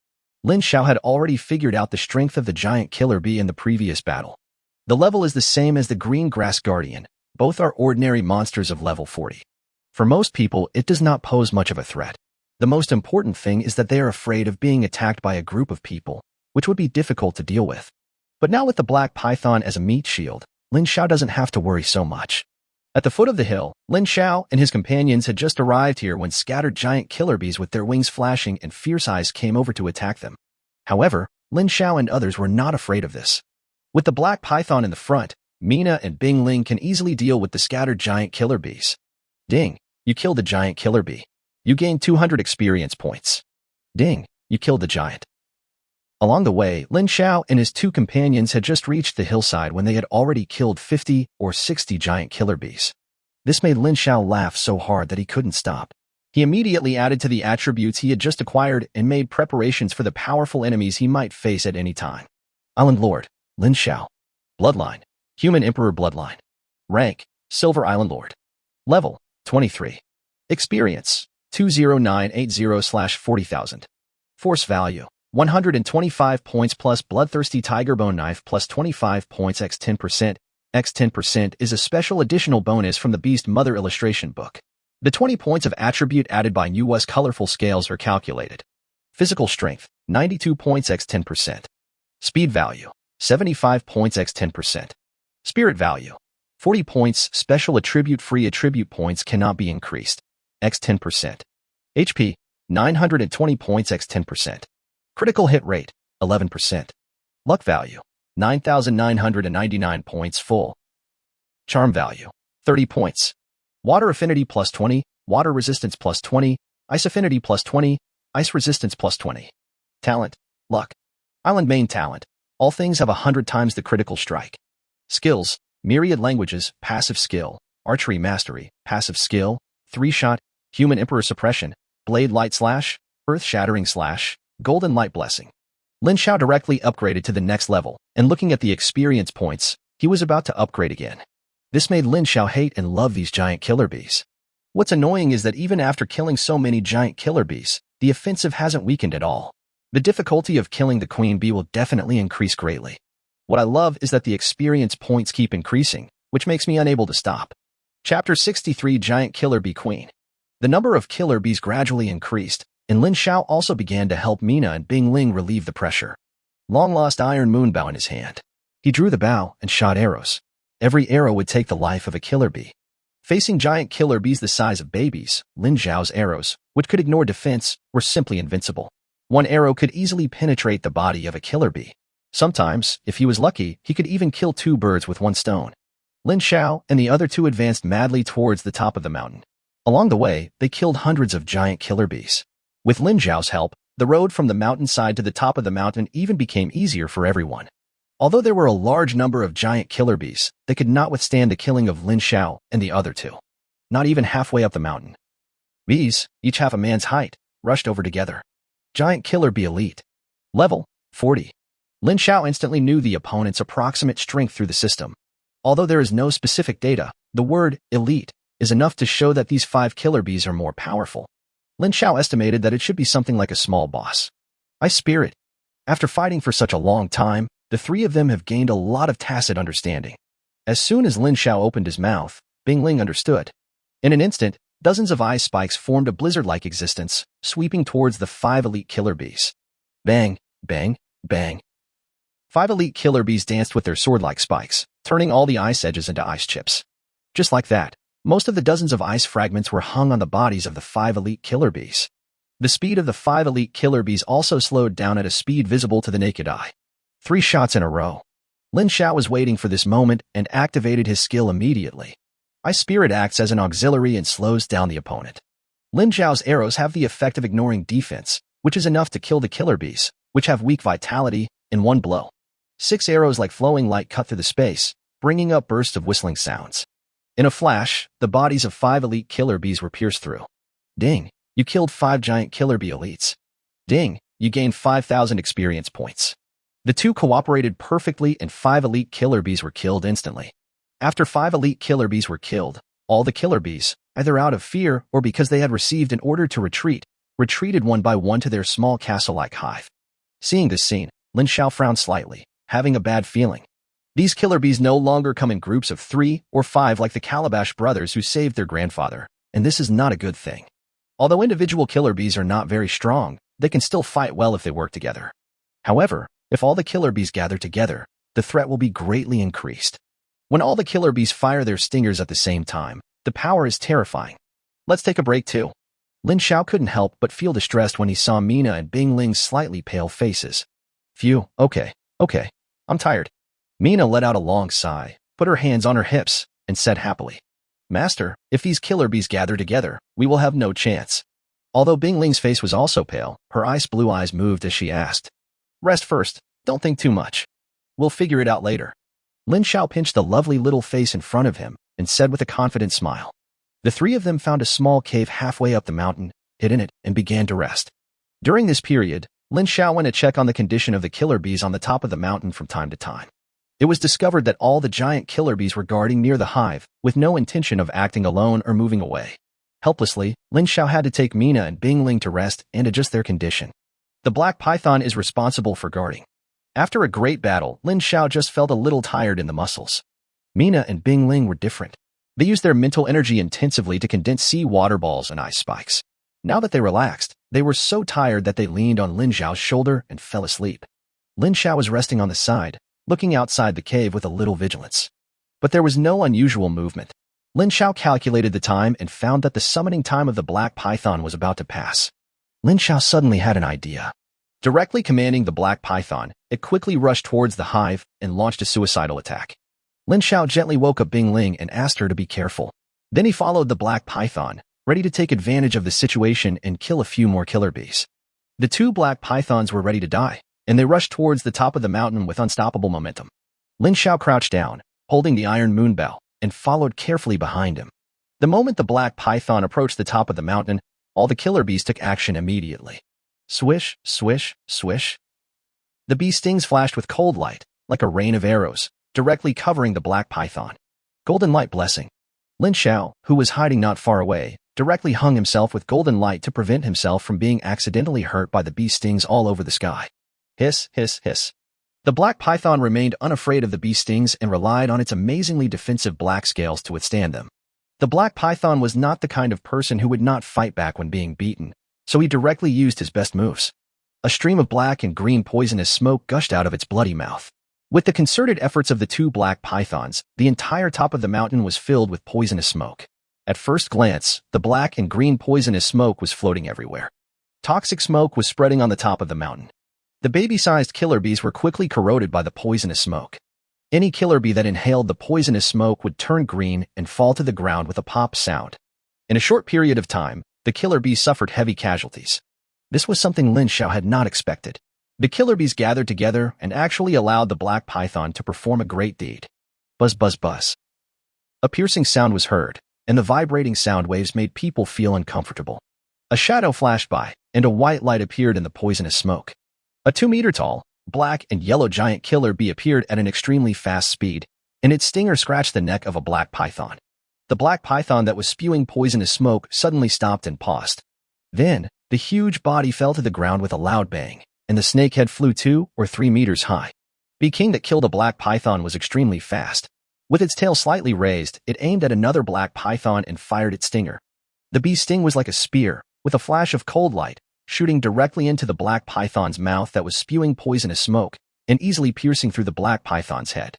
[SPEAKER 1] Lin Xiao had already figured out the strength of the giant killer bee in the previous battle. The level is the same as the green grass guardian. Both are ordinary monsters of level 40. For most people, it does not pose much of a threat. The most important thing is that they are afraid of being attacked by a group of people, which would be difficult to deal with. But now with the black python as a meat shield, Lin Xiao doesn't have to worry so much. At the foot of the hill, Lin Xiao and his companions had just arrived here when scattered giant killer bees with their wings flashing and fierce eyes came over to attack them. However, Lin Xiao and others were not afraid of this. With the black python in the front, Mina and Bing Ling can easily deal with the scattered giant killer bees. Ding, you killed the giant killer bee. You gained 200 experience points. Ding, you killed the giant. Along the way, Lin Xiao and his two companions had just reached the hillside when they had already killed 50 or 60 giant killer bees. This made Lin Xiao laugh so hard that he couldn't stop. He immediately added to the attributes he had just acquired and made preparations for the powerful enemies he might face at any time. Island Lord, Lin Xiao. Bloodline, Human Emperor Bloodline. Rank, Silver Island Lord. Level, 23. Experience, 20980/40,000. Force value, 125 points plus Bloodthirsty Tiger Bone Knife plus 25 points x 10%. X 10% is a special additional bonus from the Beast Mother illustration book. The 20 points of attribute added by NUWA's colorful scales are calculated. Physical strength, 92 points x 10%. Speed value, 75 points x 10%. Spirit value, 40 points. Special attribute-free attribute points cannot be increased. X 10%. HP, 920 points x 10%. Critical hit rate, 11%. Luck value, 9,999 points full. Charm value, 30 points. Water affinity plus 20, water resistance plus 20, ice affinity plus 20, ice resistance plus 20. Talent, luck. Island main talent. All things have 100 times the critical strike. Skills, myriad languages, passive skill, archery mastery, passive skill, 3-shot, human emperor suppression, blade light slash, earth shattering slash, golden light blessing. Lin Xiao directly upgraded to the next level, and looking at the experience points, he was about to upgrade again. This made Lin Xiao hate and love these giant killer bees. What's annoying is that even after killing so many giant killer bees, the offensive hasn't weakened at all. The difficulty of killing the queen bee will definitely increase greatly. What I love is that the experience points keep increasing, which makes me unable to stop. Chapter 63 Giant Killer Bee Queen. The number of killer bees gradually increased, and Lin Xiao also began to help Mina and Bing Ling relieve the pressure. Long-lost iron moon bow in his hand. He drew the bow and shot arrows. Every arrow would take the life of a killer bee. Facing giant killer bees the size of babies, Lin Xiao's arrows, which could ignore defense, were simply invincible. One arrow could easily penetrate the body of a killer bee. Sometimes, if he was lucky, he could even kill 2 birds with 1 stone. Lin Xiao and the other 2 advanced madly towards the top of the mountain. Along the way, they killed hundreds of giant killer bees. With Lin Xiao's help, the road from the mountainside to the top of the mountain even became easier for everyone. Although there were a large number of giant killer bees, they could not withstand the killing of Lin Xiao and the other 2. Not even halfway up the mountain. Bees, each half a man's height, rushed over together. Giant Killer Bee Elite. Level, 40. Lin Xiao instantly knew the opponent's approximate strength through the system. Although there is no specific data, the word elite is enough to show that these 5 killer bees are more powerful. Lin Xiao estimated that it should be something like a small boss. Ice Spirit. After fighting for such a long time, the 3 of them have gained a lot of tacit understanding. As soon as Lin Xiao opened his mouth, Bing Ling understood. In an instant, dozens of ice spikes formed a blizzard-like existence, sweeping towards the 5 elite killer bees. Bang, bang, bang. 5 elite killer bees danced with their sword-like spikes, turning all the ice edges into ice chips. Just like that, most of the dozens of ice fragments were hung on the bodies of the 5 elite killer bees. The speed of the 5 elite killer bees also slowed down at a speed visible to the naked eye. 3 shots in a row. Lin Xiao was waiting for this moment and activated his skill immediately. Ice Spirit acts as an auxiliary and slows down the opponent. Lin Xiao's arrows have the effect of ignoring defense, which is enough to kill the killer bees, which have weak vitality, in one blow. 6 arrows like flowing light cut through the space, bringing up bursts of whistling sounds. In a flash, the bodies of 5 elite killer bees were pierced through. Ding, you killed 5 giant killer bee elites. Ding, you gained 5,000 experience points. The 2 cooperated perfectly and 5 elite killer bees were killed instantly. After 5 elite killer bees were killed, all the killer bees, either out of fear or because they had received an order to retreat, retreated one by one to their small castle-like hive. Seeing this scene, Lin Xiao frowned slightly, having a bad feeling. These killer bees no longer come in groups of 3 or 5 like the Calabash brothers who saved their grandfather, and this is not a good thing. Although individual killer bees are not very strong, they can still fight well if they work together. However, if all the killer bees gather together, the threat will be greatly increased. When all the killer bees fire their stingers at the same time, the power is terrifying. Let's take a break too. Lin Xiao couldn't help but feel distressed when he saw Mina and Bing Ling's slightly pale faces. Phew, okay, I'm tired. Mina let out a long sigh, put her hands on her hips, and said happily, Master, if these killer bees gather together, we will have no chance. Although Bing Ling's face was also pale, her ice blue eyes moved as she asked, Rest first, don't think too much. We'll figure it out later. Lin Xiao pinched the lovely little face in front of him and said with a confident smile. The 3 of them found a small cave halfway up the mountain, hid in it, and began to rest. During this period, Lin Xiao went to check on the condition of the killer bees on the top of the mountain from time to time. It was discovered that all the giant killer bees were guarding near the hive, with no intention of acting alone or moving away. Helplessly, Lin Xiao had to take Mina and Bing Ling to rest and adjust their condition. The black python is responsible for guarding. After a great battle, Lin Xiao just felt a little tired in the muscles. Mina and Bing Ling were different. They used their mental energy intensively to condense sea water balls and ice spikes. Now that they relaxed, they were so tired that they leaned on Lin Xiao's shoulder and fell asleep. Lin Xiao was resting on the side, looking outside the cave with a little vigilance. But there was no unusual movement. Lin Xiao calculated the time and found that the summoning time of the black python was about to pass. Lin Xiao suddenly had an idea. Directly commanding the black python, it quickly rushed towards the hive and launched a suicidal attack. Lin Xiao gently woke up Bing Ling and asked her to be careful. Then he followed the black python, ready to take advantage of the situation and kill a few more killer bees. The 2 black pythons were ready to die, and they rushed towards the top of the mountain with unstoppable momentum. Lin Xiao crouched down, holding the iron moon bell, and followed carefully behind him. The moment the black python approached the top of the mountain, all the killer bees took action immediately. Swish, swish, swish. The bee stings flashed with cold light, like a rain of arrows, directly covering the black python. Golden light blessing. Lin Xiao, who was hiding not far away, directly hung himself with golden light to prevent himself from being accidentally hurt by the bee stings all over the sky. Hiss, hiss, hiss. The black python remained unafraid of the bee stings and relied on its amazingly defensive black scales to withstand them. The black python was not the kind of person who would not fight back when being beaten, so he directly used his best moves. A stream of black and green poisonous smoke gushed out of its bloody mouth. With the concerted efforts of the 2 black pythons, the entire top of the mountain was filled with poisonous smoke. At first glance, the black and green poisonous smoke was floating everywhere. Toxic smoke was spreading on the top of the mountain. The baby-sized killer bees were quickly corroded by the poisonous smoke. Any killer bee that inhaled the poisonous smoke would turn green and fall to the ground with a pop sound. In a short period of time, the killer bees suffered heavy casualties. This was something Lin Xiao had not expected. The killer bees gathered together and actually allowed the black python to perform a great deed. Buzz, buzz, buzz. A piercing sound was heard, and the vibrating sound waves made people feel uncomfortable. A shadow flashed by, and a white light appeared in the poisonous smoke. A 2-meter-tall, black and yellow giant killer bee appeared at an extremely fast speed, and its stinger scratched the neck of a black python. The black python that was spewing poisonous smoke suddenly stopped and paused. Then, the huge body fell to the ground with a loud bang, and the snake head flew 2 or 3 meters high. Bee King that killed a black python was extremely fast. With its tail slightly raised, it aimed at another black python and fired its stinger. The bee's sting was like a spear, with a flash of cold light, shooting directly into the black python's mouth that was spewing poisonous smoke, and easily piercing through the black python's head.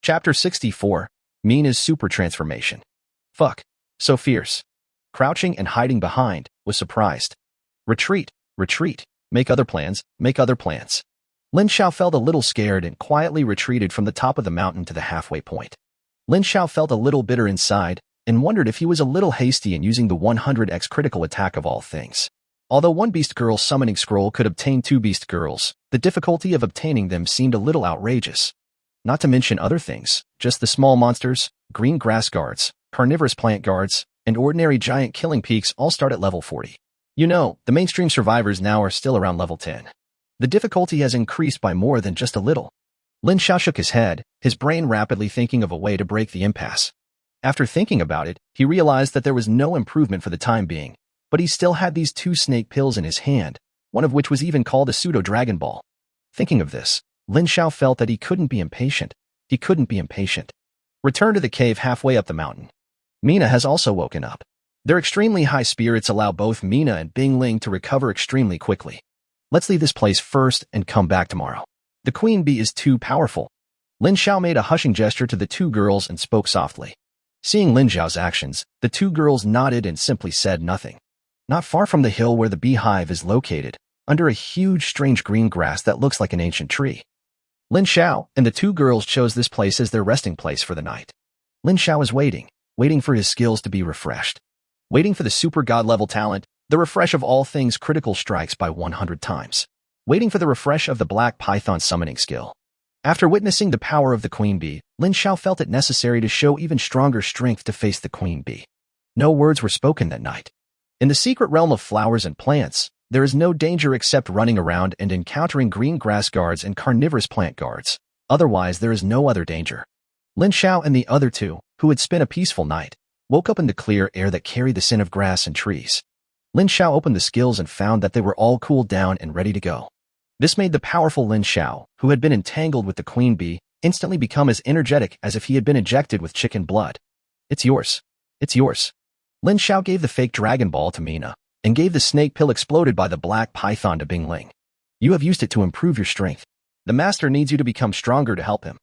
[SPEAKER 1] Chapter 64, Mina's Super Transformation. Fuck, so fierce. Crouching and hiding behind, was surprised. Retreat, retreat, make other plans, make other plans. Lin Xiao felt a little scared and quietly retreated from the top of the mountain to the halfway point. Lin Xiao felt a little bitter inside, and wondered if he was a little hasty in using the 100x critical attack of all things. Although one Beast Girl summoning scroll could obtain 2 Beast Girls, the difficulty of obtaining them seemed a little outrageous. Not to mention other things, just the small monsters, green grass guards, carnivorous plant guards, and ordinary giant killing peaks all start at level 40. You know, the mainstream survivors now are still around level 10. The difficulty has increased by more than just a little. Lin Xiao shook his head, his brain rapidly thinking of a way to break the impasse. After thinking about it, he realized that there was no improvement for the time being, but he still had these 2 snake pills in his hand, one of which was even called a pseudo-dragon ball. Thinking of this, Lin Xiao felt that he couldn't be impatient. He couldn't be impatient. Return to the cave halfway up the mountain. Mina has also woken up. Their extremely high spirits allow both Mina and Bing Ling to recover extremely quickly. Let's leave this place first and come back tomorrow. The queen bee is too powerful. Lin Xiao made a hushing gesture to the 2 girls and spoke softly. Seeing Lin Xiao's actions, the 2 girls nodded and simply said nothing. Not far from the hill where the beehive is located, under a huge strange green grass that looks like an ancient tree. Lin Xiao and the 2 girls chose this place as their resting place for the night. Lin Xiao is waiting for his skills to be refreshed. Waiting for the super god level talent, the refresh of all things critical strikes by 100 times. Waiting for the refresh of the black python summoning skill. After witnessing the power of the queen bee, Lin Xiao felt it necessary to show even stronger strength to face the queen bee. No words were spoken that night. In the secret realm of flowers and plants, there is no danger except running around and encountering green grass guards and carnivorous plant guards. Otherwise, there is no other danger. Lin Xiao and the other 2, who had spent a peaceful night, woke up in the clear air that carried the scent of grass and trees. Lin Xiao opened the skills and found that they were all cooled down and ready to go. This made the powerful Lin Xiao, who had been entangled with the queen bee, instantly become as energetic as if he had been injected with chicken blood. It's yours. It's yours. Lin Xiao gave the fake dragon ball to Mina, and gave the snake pill exploded by the black python to Bing Ling. You have used it to improve your strength. The master needs you to become stronger to help him.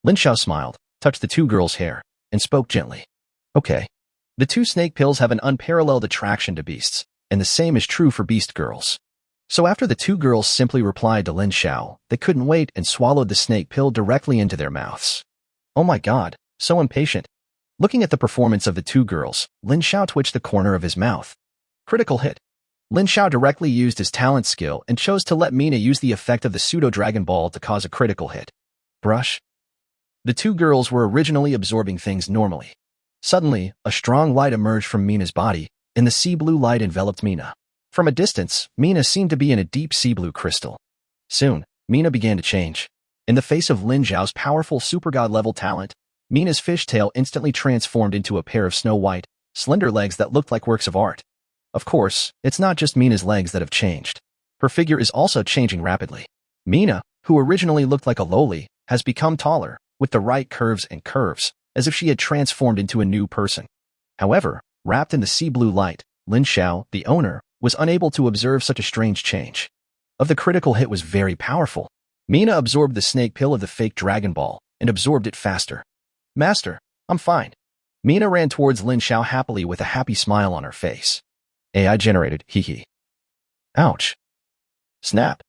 [SPEAKER 1] Lin Xiao smiled, touched the 2 girls' hair, and spoke gently. Okay. The 2 snake pills have an unparalleled attraction to beasts, and the same is true for beast girls. So after the 2 girls simply replied to Lin Xiao, they couldn't wait and swallowed the snake pill directly into their mouths. Oh my god, so impatient. Looking at the performance of the 2 girls, Lin Xiao twitched the corner of his mouth. Critical hit. Lin Xiao directly used his talent skill and chose to let Mina use the effect of the pseudo-dragon ball to cause a critical hit. Brush. The 2 girls were originally absorbing things normally. Suddenly, a strong light emerged from Mina's body, and the sea blue light enveloped Mina. From a distance, Mina seemed to be in a deep sea blue crystal. Soon, Mina began to change. In the face of Lin Xiao's powerful super god level talent, Mina's fishtail instantly transformed into a pair of snow-white, slender legs that looked like works of art. Of course, it's not just Mina's legs that have changed. Her figure is also changing rapidly. Mina, who originally looked like a loli, has become taller, with the right curves, as if she had transformed into a new person. However, wrapped in the sea blue light, Lin Xiao, the owner, was unable to observe such a strange change. The critical hit was very powerful. Mina absorbed the snake pill of the fake dragon ball, and absorbed it faster. Master, I'm fine. Mina ran towards Lin Xiao happily with a happy smile on her face. AI generated, hee. Ouch. Snap.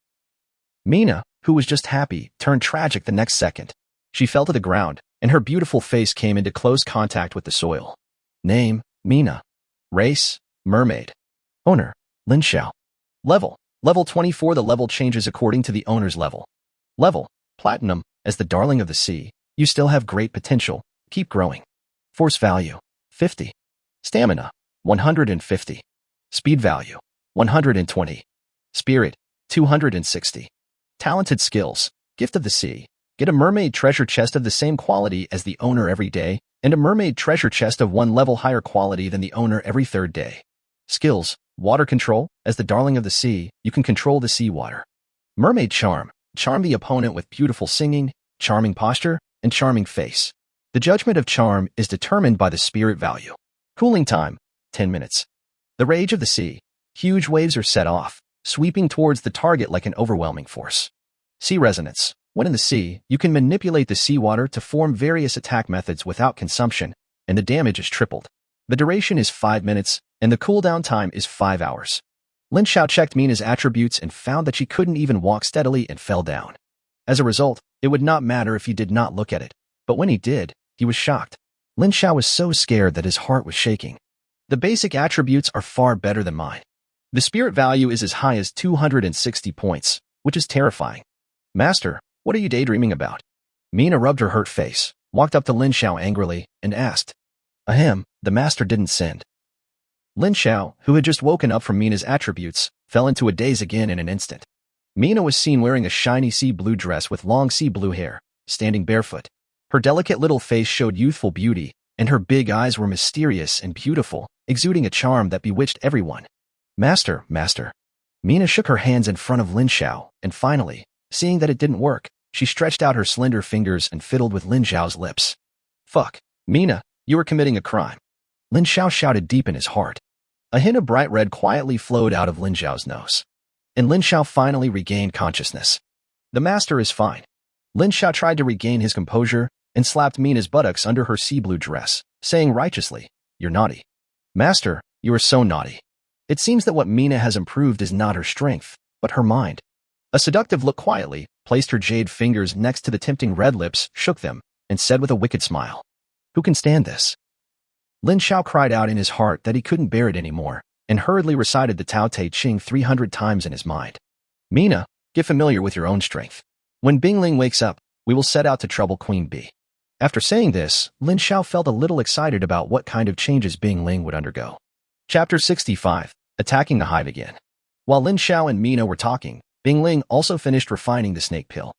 [SPEAKER 1] Mina, who was just happy, turned tragic the next second. She fell to the ground, and her beautiful face came into close contact with the soil. Name, Mina. Race, Mermaid. Owner, Lin Xiao. Level 24. The level changes according to the owner's level. Level, Platinum. As the darling of the sea, you still have great potential. Keep growing. Force value, 50. Stamina, 150. Speed value, 120. Spirit, 260. Talented skills, Gift of the Sea. Get a mermaid treasure chest of the same quality as the owner every day, and a mermaid treasure chest of 1 level higher quality than the owner every 3rd day. Skills, Water control. As the darling of the sea, you can control the seawater. Mermaid charm. Charm the opponent with beautiful singing, charming posture, and charming face. The judgment of charm is determined by the spirit value. Cooling time, 10 minutes. The rage of the sea. Huge waves are set off, sweeping towards the target like an overwhelming force. Sea resonance. When in the sea, you can manipulate the seawater to form various attack methods without consumption, and the damage is tripled. The duration is 5 minutes, and the cooldown time is 5 hours. Lin Xiao checked Mina's attributes and found that she couldn't even walk steadily and fell down. As a result, it would not matter if he did not look at it, but when he did, he was shocked. Lin Xiao was so scared that his heart was shaking. The basic attributes are far better than mine. The spirit value is as high as 260 points, which is terrifying. Master, what are you daydreaming about? Mina rubbed her hurt face, walked up to Lin Xiao angrily, and asked. Ahem, the master didn't send. Lin Xiao, who had just woken up from Mina's attributes, fell into a daze again in an instant. Mina was seen wearing a shiny sea blue dress with long sea blue hair, standing barefoot. Her delicate little face showed youthful beauty, and her big eyes were mysterious and beautiful, exuding a charm that bewitched everyone. Master, master. Mina shook her hands in front of Lin Xiao, and finally, seeing that it didn't work, she stretched out her slender fingers and fiddled with Lin Xiao's lips. Fuck, Mina, you are committing a crime. Lin Xiao shouted deep in his heart. A hint of bright red quietly flowed out of Lin Xiao's nose. And Lin Xiao finally regained consciousness. The master is fine. Lin Xiao tried to regain his composure and slapped Mina's buttocks under her sea blue dress, saying righteously, "You're naughty. Master, you are so naughty." It seems that what Mina has improved is not her strength, but her mind. A seductive look quietly placed her jade fingers next to the tempting red lips, shook them, and said with a wicked smile, "Who can stand this?" Lin Xiao cried out in his heart that he couldn't bear it anymore, and hurriedly recited the Tao Te Ching 300 times in his mind. Mina, get familiar with your own strength. When Bingling wakes up, we will set out to trouble Queen Bee. After saying this, Lin Xiao felt a little excited about what kind of changes Bingling would undergo. Chapter 65, Attacking the Hive Again. While Lin Xiao and Mina were talking, Bingling also finished refining the snake pill.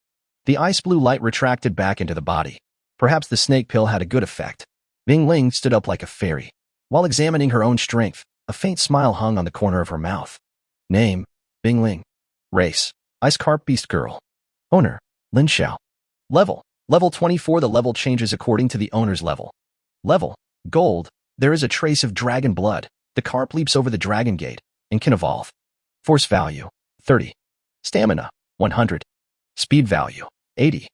[SPEAKER 1] The ice blue light retracted back into the body. Perhaps the snake pill had a good effect. Bingling stood up like a fairy. While examining her own strength, a faint smile hung on the corner of her mouth. Name, Bingling. Race, Ice Carp Beast Girl. Owner, Lin Xiao. Level 24. The level changes according to the owner's level. Level, Gold. There is a trace of dragon blood. The carp leaps over the dragon gate and can evolve. Force value, 30. Stamina, 100. Speed value, 80.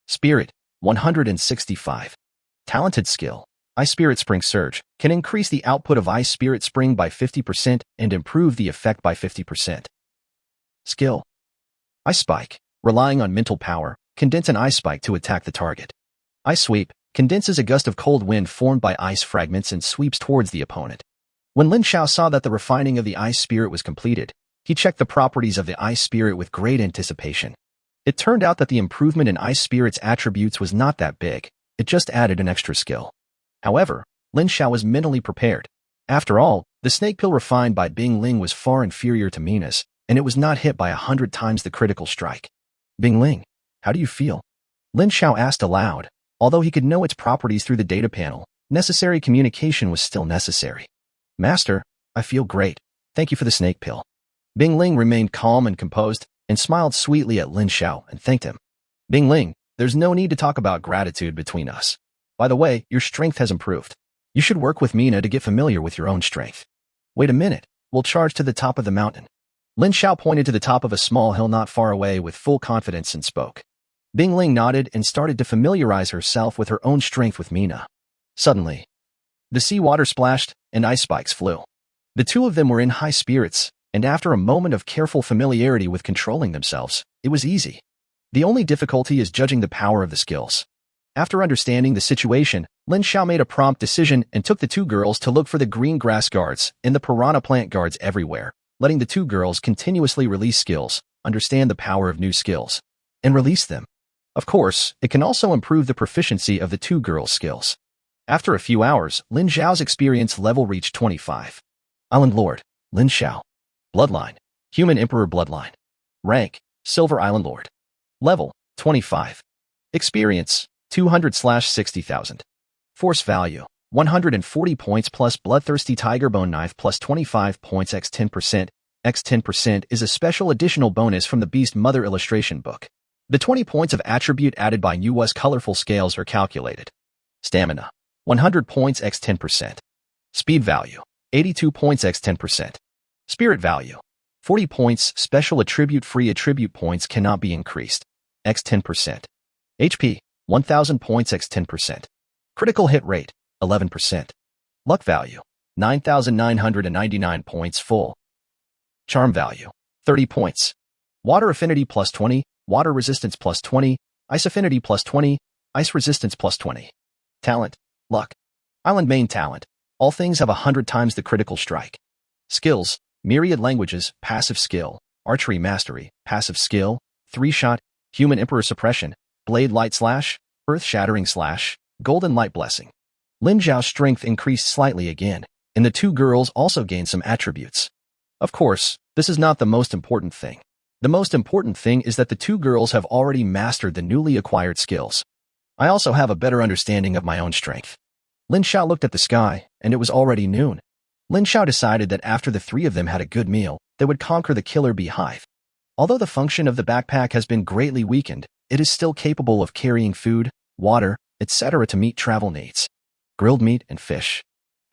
[SPEAKER 1] Spirit, 165. Talented skill, Ice Spirit Spring Surge, can increase the output of Ice Spirit Spring by 50% and improve the effect by 50%. Skill, Ice Spike, relying on mental power, condense an ice spike to attack the target. Ice Sweep, condenses a gust of cold wind formed by ice fragments and sweeps towards the opponent. When Lin Xiao saw that the refining of the Ice Spirit was completed, he checked the properties of the Ice Spirit with great anticipation. It turned out that the improvement in Ice Spirit's attributes was not that big, it just added an extra skill. However, Lin Xiao was mentally prepared. After all, the snake pill refined by Bingling was far inferior to Mina's, and it was not hit by 100 times the critical strike. Bingling, how do you feel? Lin Xiao asked aloud. Although he could know its properties through the data panel, necessary communication was still necessary. Master, I feel great. Thank you for the snake pill. Bingling remained calm and composed, and smiled sweetly at Lin Xiao and thanked him. Bingling, there's no need to talk about gratitude between us. By the way, your strength has improved. You should work with Mina to get familiar with your own strength. Wait a minute, we'll charge to the top of the mountain. Lin Xiao pointed to the top of a small hill not far away with full confidence and spoke. Bingling nodded and started to familiarize herself with her own strength with Mina. Suddenly, the sea water splashed and ice spikes flew. The two of them were in high spirits, and after a moment of careful familiarity with controlling themselves, it was easy. The only difficulty is judging the power of the skills. After understanding the situation, Lin Xiao made a prompt decision and took the two girls to look for the green grass guards and the piranha plant guards everywhere, letting the two girls continuously release skills, understand the power of new skills, and release them. Of course, it can also improve the proficiency of the two girls' skills. After a few hours, Lin Xiao's experience level reached 25. Island Lord, Lin Xiao. Bloodline, Human Emperor Bloodline. Rank, Silver Island Lord. Level, 25. Experience, 200/60,000. Force value, 140 points plus Bloodthirsty Tiger Bone Knife plus 25 points x 10%. X 10% is a special additional bonus from the Beast Mother illustration book. The 20 points of attribute added by Nua's colorful scales are calculated. Stamina, 100 points x 10%. Speed value, 82 points x 10%. Spirit value, 40 points. Special attribute-free attribute points cannot be increased. X 10%. HP, 1000 points x 10%. Critical hit rate, 11%. Luck value, 9,999 points full. Charm value, 30 points. Water affinity plus 20. Water resistance plus 20, ice affinity plus 20, ice resistance plus 20. Talent, luck. Island main talent. All things have 100 times the critical strike. Skills, myriad languages, passive skill, archery mastery, passive skill, 3-shot, human emperor suppression, blade light slash, earth shattering slash, golden light blessing. Lin Xiao's strength increased slightly again, and the two girls also gained some attributes. Of course, this is not the most important thing. The most important thing is that the two girls have already mastered the newly acquired skills. I also have a better understanding of my own strength. Lin Xiao looked at the sky, and it was already noon. Lin Xiao decided that after the three of them had a good meal, they would conquer the killer beehive. Although the function of the backpack has been greatly weakened, it is still capable of carrying food, water, etc. to meet travel needs. Grilled meat and fish.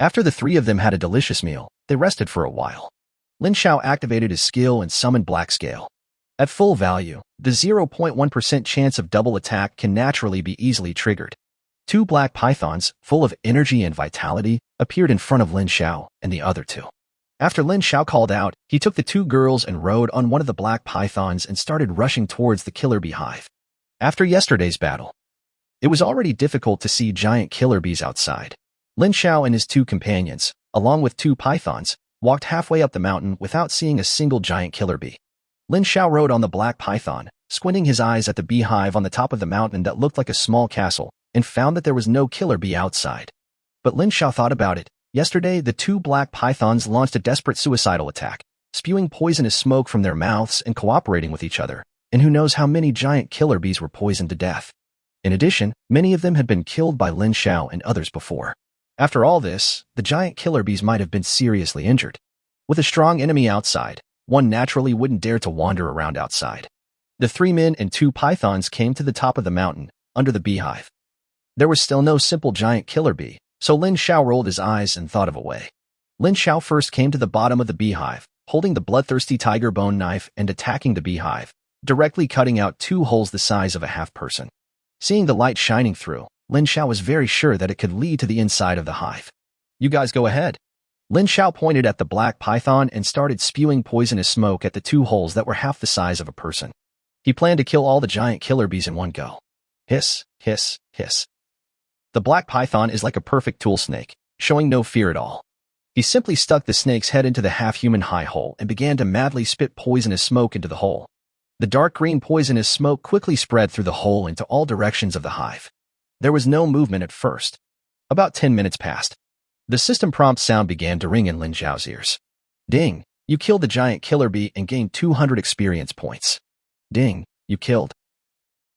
[SPEAKER 1] After the three of them had a delicious meal, they rested for a while. Lin Xiao activated his skill and summoned Black Scale. At full value, the 0.1% chance of double attack can naturally be easily triggered. Two black pythons, full of energy and vitality, appeared in front of Lin Xiao and the other two. After Lin Xiao called out, he took the two girls and rode on one of the black pythons and started rushing towards the killer beehive. After yesterday's battle, it was already difficult to see giant killer bees outside. Lin Xiao and his two companions, along with two pythons, walked halfway up the mountain without seeing a single giant killer bee. Lin Xiao rode on the black python, squinting his eyes at the beehive on the top of the mountain that looked like a small castle, and found that there was no killer bee outside. But Lin Xiao thought about it. Yesterday, the two black pythons launched a desperate suicidal attack, spewing poisonous smoke from their mouths and cooperating with each other, and who knows how many giant killer bees were poisoned to death. In addition, many of them had been killed by Lin Xiao and others before. After all this, the giant killer bees might have been seriously injured. With a strong enemy outside, one naturally wouldn't dare to wander around outside. The three men and two pythons came to the top of the mountain, under the beehive. There was still no simple giant killer bee, so Lin Xiao rolled his eyes and thought of a way. Lin Xiao first came to the bottom of the beehive, holding the bloodthirsty tiger bone knife and attacking the beehive, directly cutting out two holes the size of a half-person. Seeing the light shining through, Lin Xiao was very sure that it could lead to the inside of the hive. You guys go ahead. Lin Xiao pointed at the black python and started spewing poisonous smoke at the two holes that were half the size of a person. He planned to kill all the giant killer bees in one go. Hiss, hiss, hiss. The black python is like a perfect tool snake, showing no fear at all. He simply stuck the snake's head into the half-human high hole and began to madly spit poisonous smoke into the hole. The dark green poisonous smoke quickly spread through the hole into all directions of the hive. There was no movement at first. About 10 minutes passed. The system prompt sound began to ring in Lin Xiao's ears. Ding, you killed the giant killer bee and gained 200 experience points. Ding, you killed.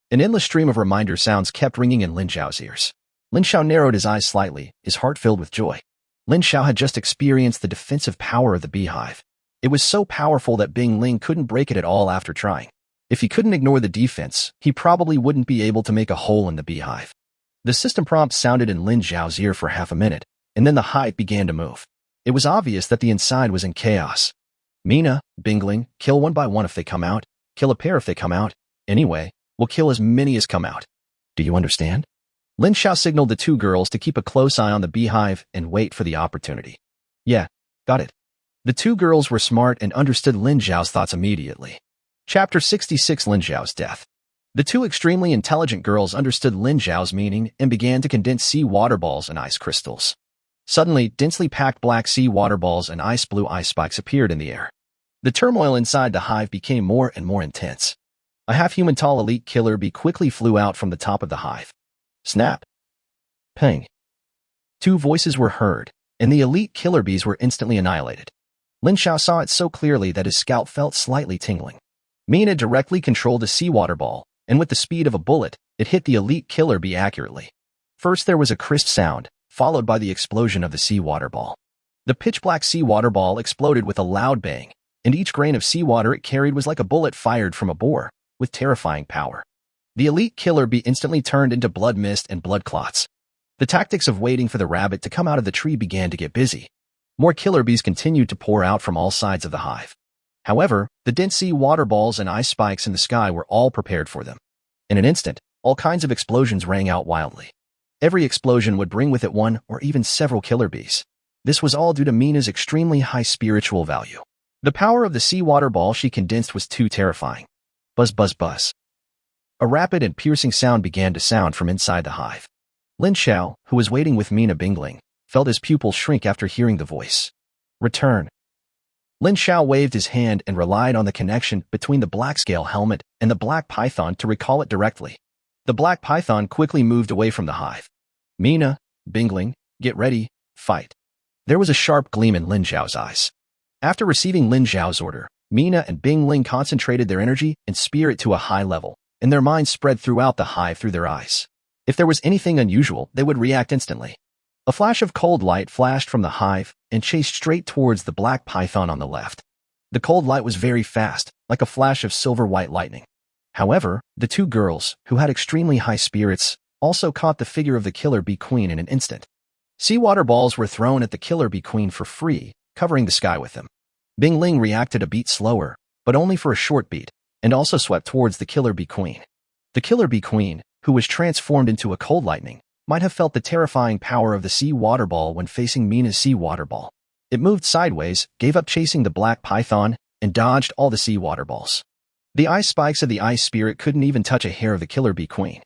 [SPEAKER 1] An endless stream of reminder sounds kept ringing in Lin Xiao's ears. Lin Xiao narrowed his eyes slightly, his heart filled with joy. Lin Xiao had just experienced the defensive power of the beehive. It was so powerful that Bing Ling couldn't break it at all after trying. If he couldn't ignore the defense, he probably wouldn't be able to make a hole in the beehive. The system prompt sounded in Lin Xiao's ear for half a minute, and then the hive began to move. It was obvious that the inside was in chaos. Mina, Bingling, kill one by one if they come out, kill a pair if they come out. Anyway, we'll kill as many as come out. Do you understand? Lin Xiao signaled the two girls to keep a close eye on the beehive and wait for the opportunity. Yeah, got it. The two girls were smart and understood Lin Xiao's thoughts immediately. Chapter 66 Lin Xiao's Death. The two extremely intelligent girls understood Lin Xiao's meaning and began to condense sea water balls and ice crystals. Suddenly, densely packed black sea water balls and ice blue ice spikes appeared in the air. The turmoil inside the hive became more and more intense. A half-human tall elite killer bee quickly flew out from the top of the hive. Snap. Ping. Two voices were heard, and the elite killer bees were instantly annihilated. Lin Xiao saw it so clearly that his scalp felt slightly tingling. Mina directly controlled a seawater ball, and with the speed of a bullet, it hit the elite killer bee accurately. First there was a crisp sound, followed by the explosion of the seawater ball. The pitch-black seawater ball exploded with a loud bang, and each grain of seawater it carried was like a bullet fired from a bore, with terrifying power. The elite killer bee instantly turned into blood mist and blood clots. The tactics of waiting for the rabbit to come out of the tree began to get busy. More killer bees continued to pour out from all sides of the hive. However, the dense sea water balls and ice spikes in the sky were all prepared for them. In an instant, all kinds of explosions rang out wildly. Every explosion would bring with it one or even several killer bees. This was all due to Mina's extremely high spiritual value. The power of the seawater ball she condensed was too terrifying. Buzz, buzz, buzz. A rapid and piercing sound began to sound from inside the hive. Lin Xiao, who was waiting with Mina Bingling, felt his pupils shrink after hearing the voice. Return. Lin Xiao waved his hand and relied on the connection between the black scale helmet and the black python to recall it directly. The black python quickly moved away from the hive. Mina, Bingling, get ready, fight. There was a sharp gleam in Lin Xiao's eyes. After receiving Lin Xiao's order, Mina and Bingling concentrated their energy and spirit to a high level, and their minds spread throughout the hive through their eyes. If there was anything unusual, they would react instantly. A flash of cold light flashed from the hive and chased straight towards the black python on the left. The cold light was very fast, like a flash of silver-white lightning. However, the two girls, who had extremely high spirits, also caught the figure of the killer bee queen in an instant. Seawater balls were thrown at the killer bee queen for free, covering the sky with them. Bing Ling reacted a beat slower, but only for a short beat, and also swept towards the killer bee queen. The killer bee queen, who was transformed into a cold lightning, might have felt the terrifying power of the sea water ball when facing Mina's sea water ball. It moved sideways, gave up chasing the black python, and dodged all the sea water balls. The ice spikes of the ice spirit couldn't even touch a hair of the killer bee queen.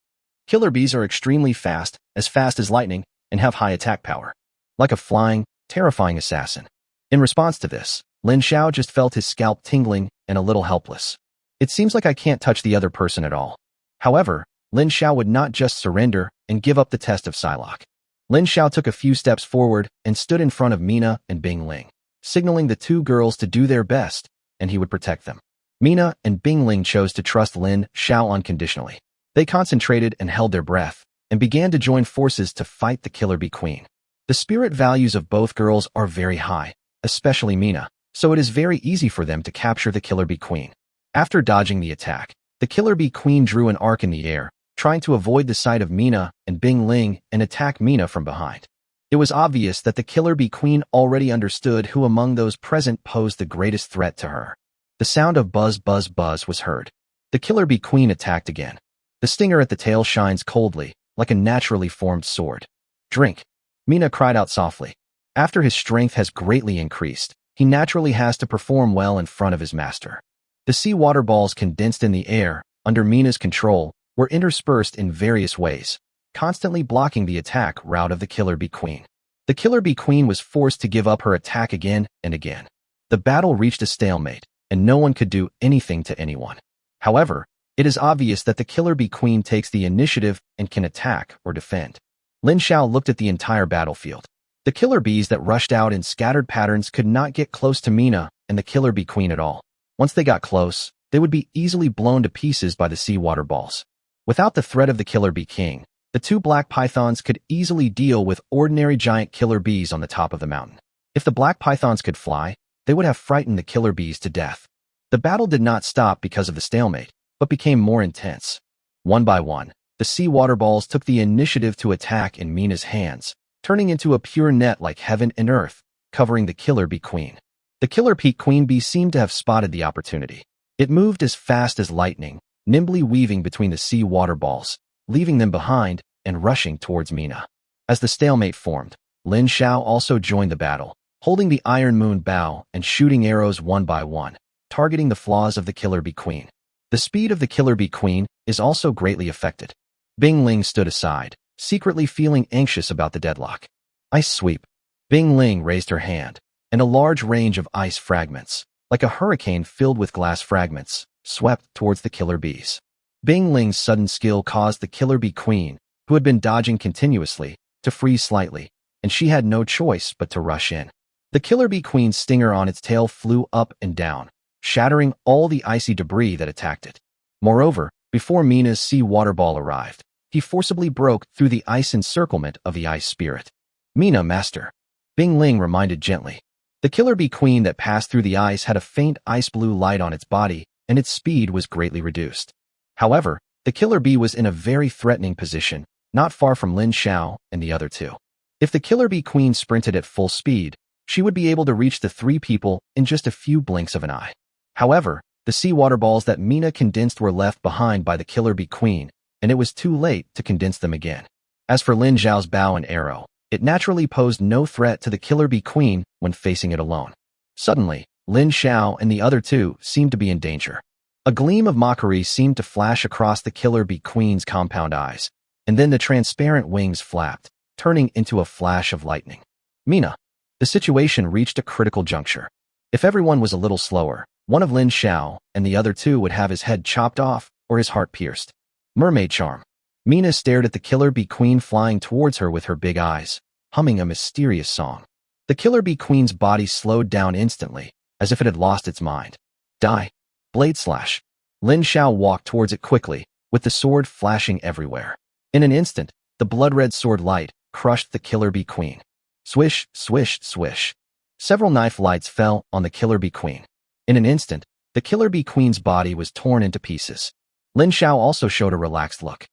[SPEAKER 1] Killer bees are extremely fast as lightning, and have high attack power. Like a flying, terrifying assassin. In response to this, Lin Xiao just felt his scalp tingling and a little helpless. It seems like I can't touch the other person at all. However, Lin Xiao would not just surrender and give up the test of Psylocke. Lin Xiao took a few steps forward and stood in front of Mina and Bing Ling, signaling the two girls to do their best, and he would protect them. Mina and Bing Ling chose to trust Lin Xiao unconditionally. They concentrated and held their breath, and began to join forces to fight the killer bee queen. The spirit values of both girls are very high, especially Mina, so it is very easy for them to capture the killer bee queen. After dodging the attack, the killer bee queen drew an arc in the air, trying to avoid the sight of Mina and Bing Ling and attack Mina from behind. It was obvious that the killer bee queen already understood who among those present posed the greatest threat to her. The sound of buzz buzz buzz was heard. The killer bee queen attacked again. The stinger at the tail shines coldly, like a naturally formed sword. Drink. Mina cried out softly. After his strength has greatly increased, he naturally has to perform well in front of his master. The sea water balls condensed in the air, under Mina's control, were interspersed in various ways, constantly blocking the attack route of the killer bee queen. The killer bee queen was forced to give up her attack again and again. The battle reached a stalemate, and no one could do anything to anyone. However, it is obvious that the killer bee queen takes the initiative and can attack or defend. Lin Xiao looked at the entire battlefield. The killer bees that rushed out in scattered patterns could not get close to Mina and the killer bee queen at all. Once they got close, they would be easily blown to pieces by the seawater balls. Without the threat of the killer bee king, the two black pythons could easily deal with ordinary giant killer bees on the top of the mountain. If the black pythons could fly, they would have frightened the killer bees to death. The battle did not stop because of the stalemate, but became more intense. One by one, the sea water balls took the initiative to attack in Mina's hands, turning into a pure net like heaven and earth, covering the killer bee queen. The killer bee queen bee seemed to have spotted the opportunity. It moved as fast as lightning, nimbly weaving between the sea water balls, leaving them behind and rushing towards Mina. As the stalemate formed, Lin Xiao also joined the battle, holding the iron moon bow and shooting arrows one by one, targeting the flaws of the killer bee queen. The speed of the killer bee queen is also greatly affected. Bing Ling stood aside, secretly feeling anxious about the deadlock. Ice sweep. Bing Ling raised her hand, and a large range of ice fragments, like a hurricane filled with glass fragments, swept towards the killer bees. Bing Ling's sudden skill caused the killer bee queen, who had been dodging continuously, to freeze slightly, and she had no choice but to rush in. The killer bee queen's stinger on its tail flew up and down, shattering all the icy debris that attacked it. Moreover, before Mina's sea water ball arrived, he forcibly broke through the ice encirclement of the ice spirit. Mina, master. Bing Ling reminded gently. The killer bee queen that passed through the ice had a faint ice blue light on its body, and its speed was greatly reduced. However, the killer bee was in a very threatening position, not far from Lin Xiao and the other two. If the killer bee queen sprinted at full speed, she would be able to reach the three people in just a few blinks of an eye. However, the seawater balls that Mina condensed were left behind by the killer bee queen, and it was too late to condense them again. As for Lin Xiao's bow and arrow, it naturally posed no threat to the killer bee queen when facing it alone. Suddenly, Lin Xiao and the other two seemed to be in danger. A gleam of mockery seemed to flash across the killer bee queen's compound eyes, and then the transparent wings flapped, turning into a flash of lightning. Mina. The situation reached a critical juncture. If everyone was a little slower, one of Lin Xiao and the other two would have his head chopped off or his heart pierced. Mermaid charm. Mina stared at the killer bee queen flying towards her with her big eyes, humming a mysterious song. The killer bee queen's body slowed down instantly, as if it had lost its mind. Die. Blade slash. Lin Xiao walked towards it quickly, with the sword flashing everywhere. In an instant, the blood-red sword light crushed the killer bee queen. Swish, swish, swish. Several knife lights fell on the killer bee queen. In an instant, the killer bee queen's body was torn into pieces. Lin Xiao also showed a relaxed look.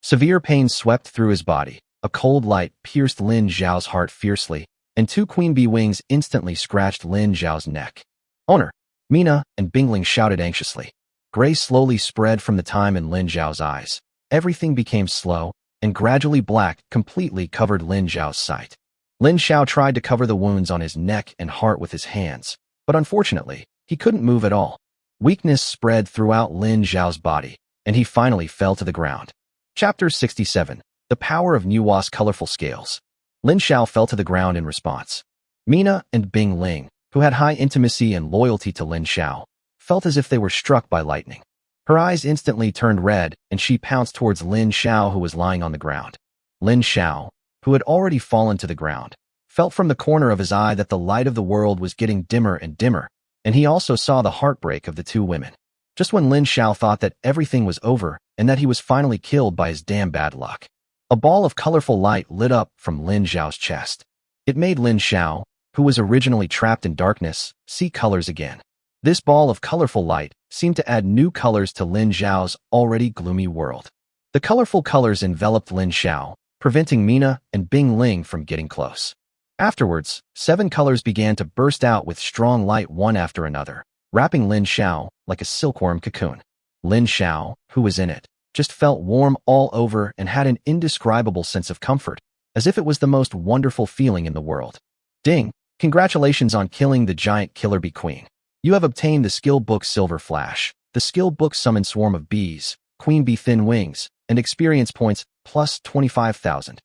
[SPEAKER 1] Severe pain swept through his body. A cold light pierced Lin Xiao's heart fiercely, and two queen bee wings instantly scratched Lin Xiao's neck. Owner, Mina and Bingling shouted anxiously. Gray slowly spread from the time in Lin Xiao's eyes. Everything became slow, and gradually black completely covered Lin Xiao's sight. Lin Xiao tried to cover the wounds on his neck and heart with his hands, but unfortunately, he couldn't move at all. Weakness spread throughout Lin Xiao's body, and he finally fell to the ground. Chapter 67. The Power of Nuwa's Colorful Scales. Lin Xiao fell to the ground in response. Mina and Bing Ling, who had high intimacy and loyalty to Lin Xiao, felt as if they were struck by lightning. Her eyes instantly turned red, and she pounced towards Lin Xiao, who was lying on the ground. Lin Xiao, who had already fallen to the ground, felt from the corner of his eye that the light of the world was getting dimmer and dimmer, and he also saw the heartbreak of the two women. Just when Lin Xiao thought that everything was over and that he was finally killed by his damn bad luck, a ball of colorful light lit up from Lin Xiao's chest. It made Lin Xiao, who was originally trapped in darkness, see colors again. This ball of colorful light seemed to add new colors to Lin Xiao's already gloomy world. The colorful colors enveloped Lin Xiao, preventing Mina and Bing Ling from getting close. Afterwards, 7 colors began to burst out with strong light one after another, wrapping Lin Xiao like a silkworm cocoon. Lin Xiao, who was in it, just felt warm all over and had an indescribable sense of comfort, as if it was the most wonderful feeling in the world. Ding! Congratulations on killing the giant killer bee queen. You have obtained the skill book Silver Flash. The skill book Summon Swarm of Bees, Queen Bee Thin Wings, and experience points plus 25,000.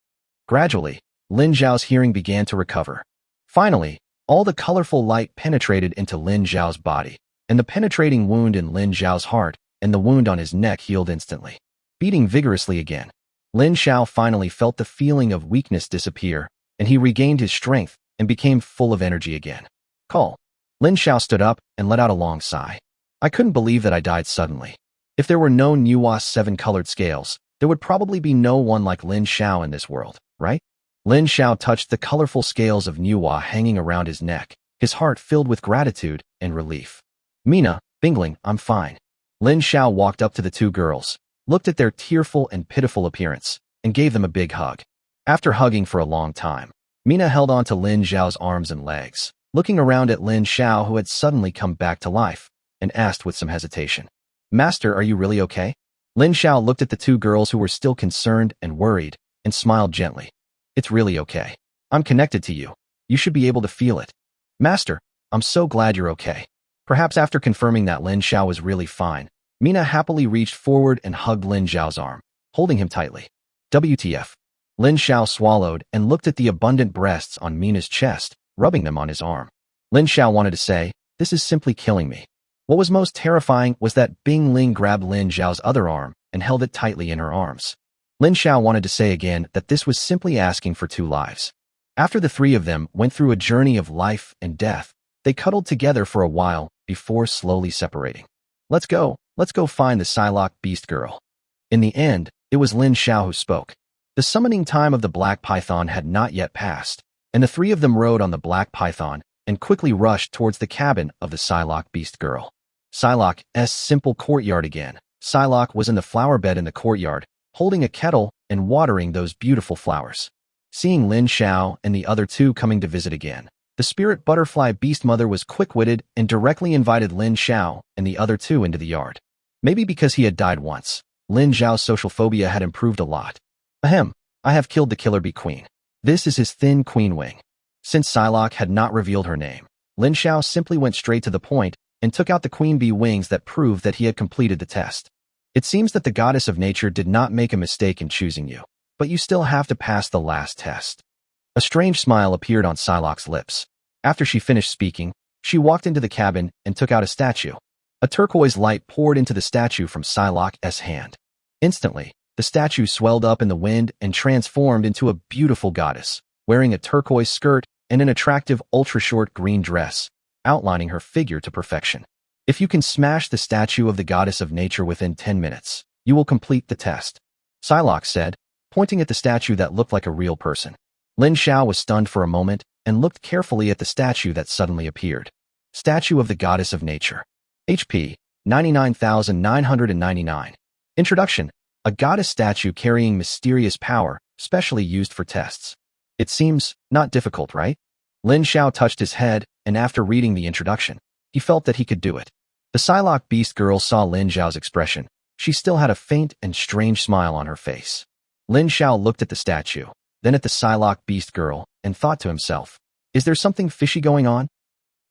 [SPEAKER 1] Gradually, Lin Xiao's hearing began to recover. Finally, all the colorful light penetrated into Lin Xiao's body, and the penetrating wound in Lin Xiao's heart and the wound on his neck healed instantly. Beating vigorously again, Lin Xiao finally felt the feeling of weakness disappear, and he regained his strength and became full of energy again. Call. Lin Xiao stood up and let out a long sigh. I couldn't believe that I died suddenly. If there were no Nuwa's 7-colored scales, there would probably be no one like Lin Xiao in this world, right? Lin Xiao touched the colorful scales of Nuwa hanging around his neck, his heart filled with gratitude and relief. Mina, Bingling, I'm fine. Lin Xiao walked up to the two girls, looked at their tearful and pitiful appearance, and gave them a big hug. After hugging for a long time, Mina held on to Lin Xiao's arms and legs, looking around at Lin Xiao, who had suddenly come back to life, and asked with some hesitation, Master, are you really okay? Lin Xiao looked at the two girls who were still concerned and worried, and smiled gently. It's really okay. I'm connected to you. You should be able to feel it. Master, I'm so glad you're okay. Perhaps after confirming that Lin Xiao was really fine, Mina happily reached forward and hugged Lin Xiao's arm, holding him tightly. WTF. Lin Xiao swallowed and looked at the abundant breasts on Mina's chest, rubbing them on his arm. Lin Xiao wanted to say, this is simply killing me. What was most terrifying was that Bing Ling grabbed Lin Xiao's other arm and held it tightly in her arms. Lin Xiao wanted to say again that this was simply asking for 2 lives. After the 3 of them went through a journey of life and death, they cuddled together for a while before slowly separating. Let's go find the Psylocke beast girl. In the end, it was Lin Xiao who spoke. The summoning time of the black python had not yet passed, and the 3 of them rode on the black python and quickly rushed towards the cabin of the Psylocke beast girl. Psylocke's simple courtyard again. Psylocke was in the flower bed in the courtyard, holding a kettle and watering those beautiful flowers. Seeing Lin Xiao and the other 2 coming to visit again, the spirit butterfly beast mother was quick-witted and directly invited Lin Xiao and the other 2 into the yard. Maybe because he had died once, Lin Xiao's social phobia had improved a lot. Ahem, I have killed the killer bee queen. This is his thin queen wing. Since Psylocke had not revealed her name, Lin Xiao simply went straight to the point and took out the queen bee wings that proved that he had completed the test. It seems that the goddess of nature did not make a mistake in choosing you, but you still have to pass the last test. A strange smile appeared on Psylocke's lips. After she finished speaking, she walked into the cabin and took out a statue. A turquoise light poured into the statue from Psylocke's hand. Instantly, the statue swelled up in the wind and transformed into a beautiful goddess, wearing a turquoise skirt and an attractive ultra-short green dress, outlining her figure to perfection. If you can smash the statue of the goddess of nature within 10 minutes, you will complete the test. Psylocke said, pointing at the statue that looked like a real person. Lin Xiao was stunned for a moment and looked carefully at the statue that suddenly appeared. Statue of the Goddess of Nature. HP 99,999. Introduction. A goddess statue carrying mysterious power, specially used for tests. It seems not difficult, right? Lin Xiao touched his head, and after reading the introduction, he felt that he could do it. The Psylocke Beast girl saw Lin Xiao's expression. She still had a faint and strange smile on her face. Lin Xiao looked at the statue, then at the Psylocke Beast girl, and thought to himself, is there something fishy going on?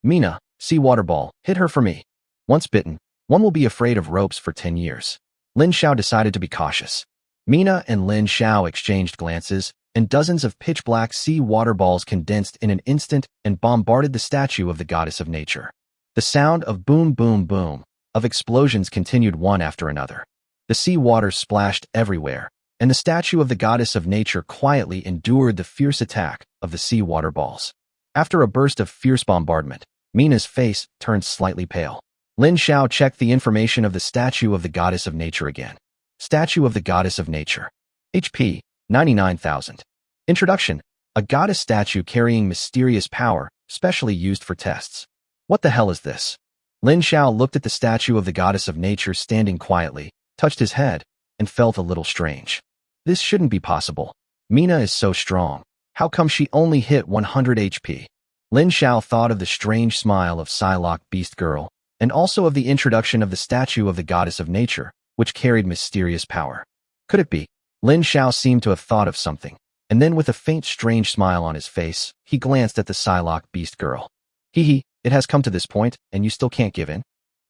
[SPEAKER 1] Mina, sea water ball, hit her for me. Once bitten, one will be afraid of ropes for 10 years. Lin Xiao decided to be cautious. Mina and Lin Xiao exchanged glances, and dozens of pitch-black sea water balls condensed in an instant and bombarded the statue of the goddess of nature. The sound of boom boom boom of explosions continued one after another. The sea water splashed everywhere, and the statue of the goddess of nature quietly endured the fierce attack of the sea water balls. After a burst of fierce bombardment, Mina's face turned slightly pale. Lin Xiao checked the information of the statue of the goddess of nature again. Statue of the goddess of nature. HP 99,000. Introduction. A goddess statue carrying mysterious power, specially used for tests. What the hell is this? Lin Xiao looked at the statue of the goddess of nature standing quietly, touched his head, and felt a little strange. This shouldn't be possible. Mina is so strong. How come she only hit 100 HP? Lin Xiao thought of the strange smile of Psylocke Beast Girl, and also of the introduction of the statue of the goddess of nature, which carried mysterious power. Could it be? Lin Xiao seemed to have thought of something, and then with a faint strange smile on his face, he glanced at the Psylocke Beast Girl. Hee, it has come to this point, and you still can't give in?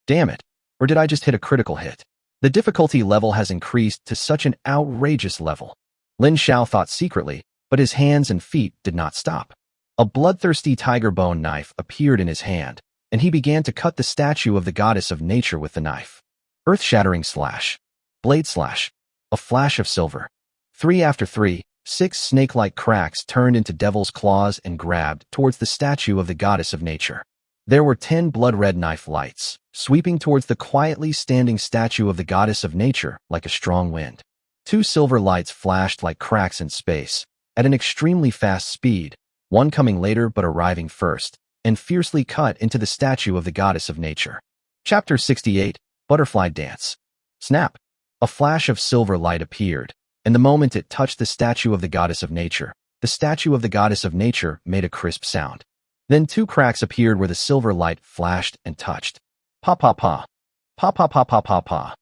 [SPEAKER 1] Damn it. Or did I just hit a critical hit? The difficulty level has increased to such an outrageous level. Lin Xiao thought secretly, but his hands and feet did not stop. A bloodthirsty tiger bone knife appeared in his hand, and he began to cut the statue of the goddess of nature with the knife. Earth-shattering slash. Blade slash. A flash of silver. 3 after 3, 6 snake-like cracks turned into devil's claws and grabbed towards the statue of the goddess of nature. There were 10 blood-red knife lights, sweeping towards the quietly standing statue of the goddess of nature like a strong wind. 2 silver lights flashed like cracks in space, at an extremely fast speed, one coming later but arriving first, and fiercely cut into the statue of the goddess of nature. Chapter 68, Butterfly Dance. Snap! A flash of silver light appeared, and the moment it touched the statue of the goddess of nature, the statue of the goddess of nature made a crisp sound. Then 2 cracks appeared where the silver light flashed and touched. Pa pa pa. Pa pa pa pa pa pa.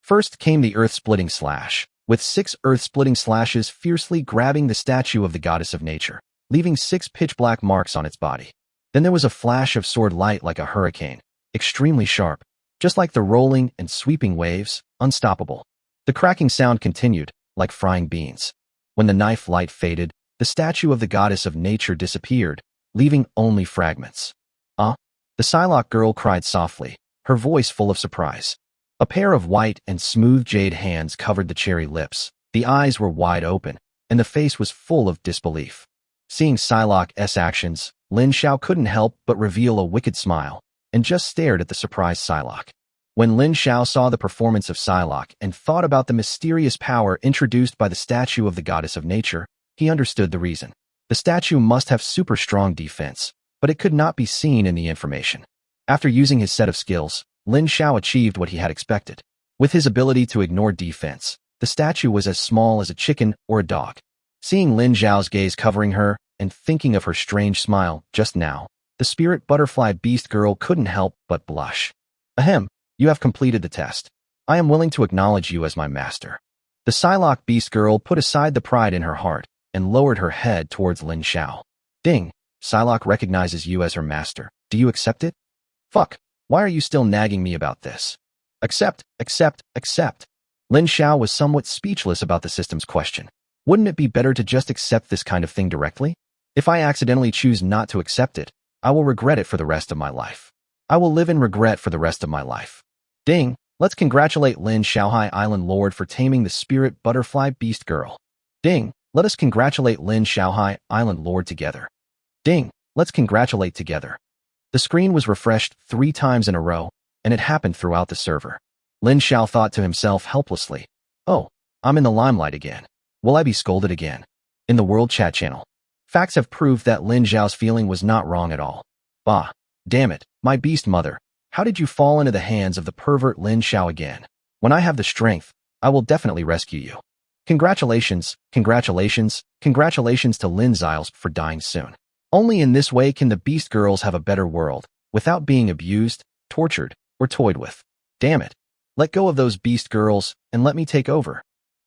[SPEAKER 1] First came the earth-splitting slash, with 6 earth-splitting slashes fiercely grabbing the statue of the goddess of nature, leaving 6 pitch-black marks on its body. Then there was a flash of sword light like a hurricane, extremely sharp, just like the rolling and sweeping waves, unstoppable. The cracking sound continued, like frying beans. When the knife light faded, the statue of the goddess of nature disappeared, leaving only fragments. The Psylocke girl cried softly, her voice full of surprise. A pair of white and smooth jade hands covered the cherry lips, the eyes were wide open, and the face was full of disbelief. Seeing Psylocke's actions, Lin Xiao couldn't help but reveal a wicked smile, and just stared at the surprised Psylocke. When Lin Xiao saw the performance of Psylocke and thought about the mysterious power introduced by the statue of the goddess of nature, he understood the reason. The statue must have super strong defense, but it could not be seen in the information. After using his set of skills, Lin Xiao achieved what he had expected. With his ability to ignore defense, the statue was as small as a chicken or a dog. Seeing Lin Xiao's gaze covering her, and thinking of her strange smile just now, the spirit butterfly beast girl couldn't help but blush. Ahem, you have completed the test. I am willing to acknowledge you as my master. The Psylocke beast girl put aside the pride in her heart, and lowered her head towards Lin Xiao. Ding, Psylocke recognizes you as her master. Do you accept it? Fuck, why are you still nagging me about this? Accept, accept, accept. Lin Xiao was somewhat speechless about the system's question. Wouldn't it be better to just accept this kind of thing directly? If I accidentally choose not to accept it, I will regret it for the rest of my life. I will live in regret for the rest of my life. Ding, let's congratulate Lin Xiaohai Island Lord for taming the spirit butterfly beast girl. Ding, let us congratulate Lin Xiaohai Island Lord together. Ding, let's congratulate together. The screen was refreshed 3 times in a row, and it happened throughout the server. Lin Xiao thought to himself helplessly, oh, I'm in the limelight again. Will I be scolded again? In the World Chat channel. Facts have proved that Lin Xiao's feeling was not wrong at all. Bah, damn it, my beast mother. How did you fall into the hands of the pervert Lin Xiao again? When I have the strength, I will definitely rescue you. Congratulations, congratulations, congratulations to Lin Xiao for dying soon. Only in this way can the beast girls have a better world, without being abused, tortured, or toyed with. Damn it. Let go of those beast girls, and let me take over.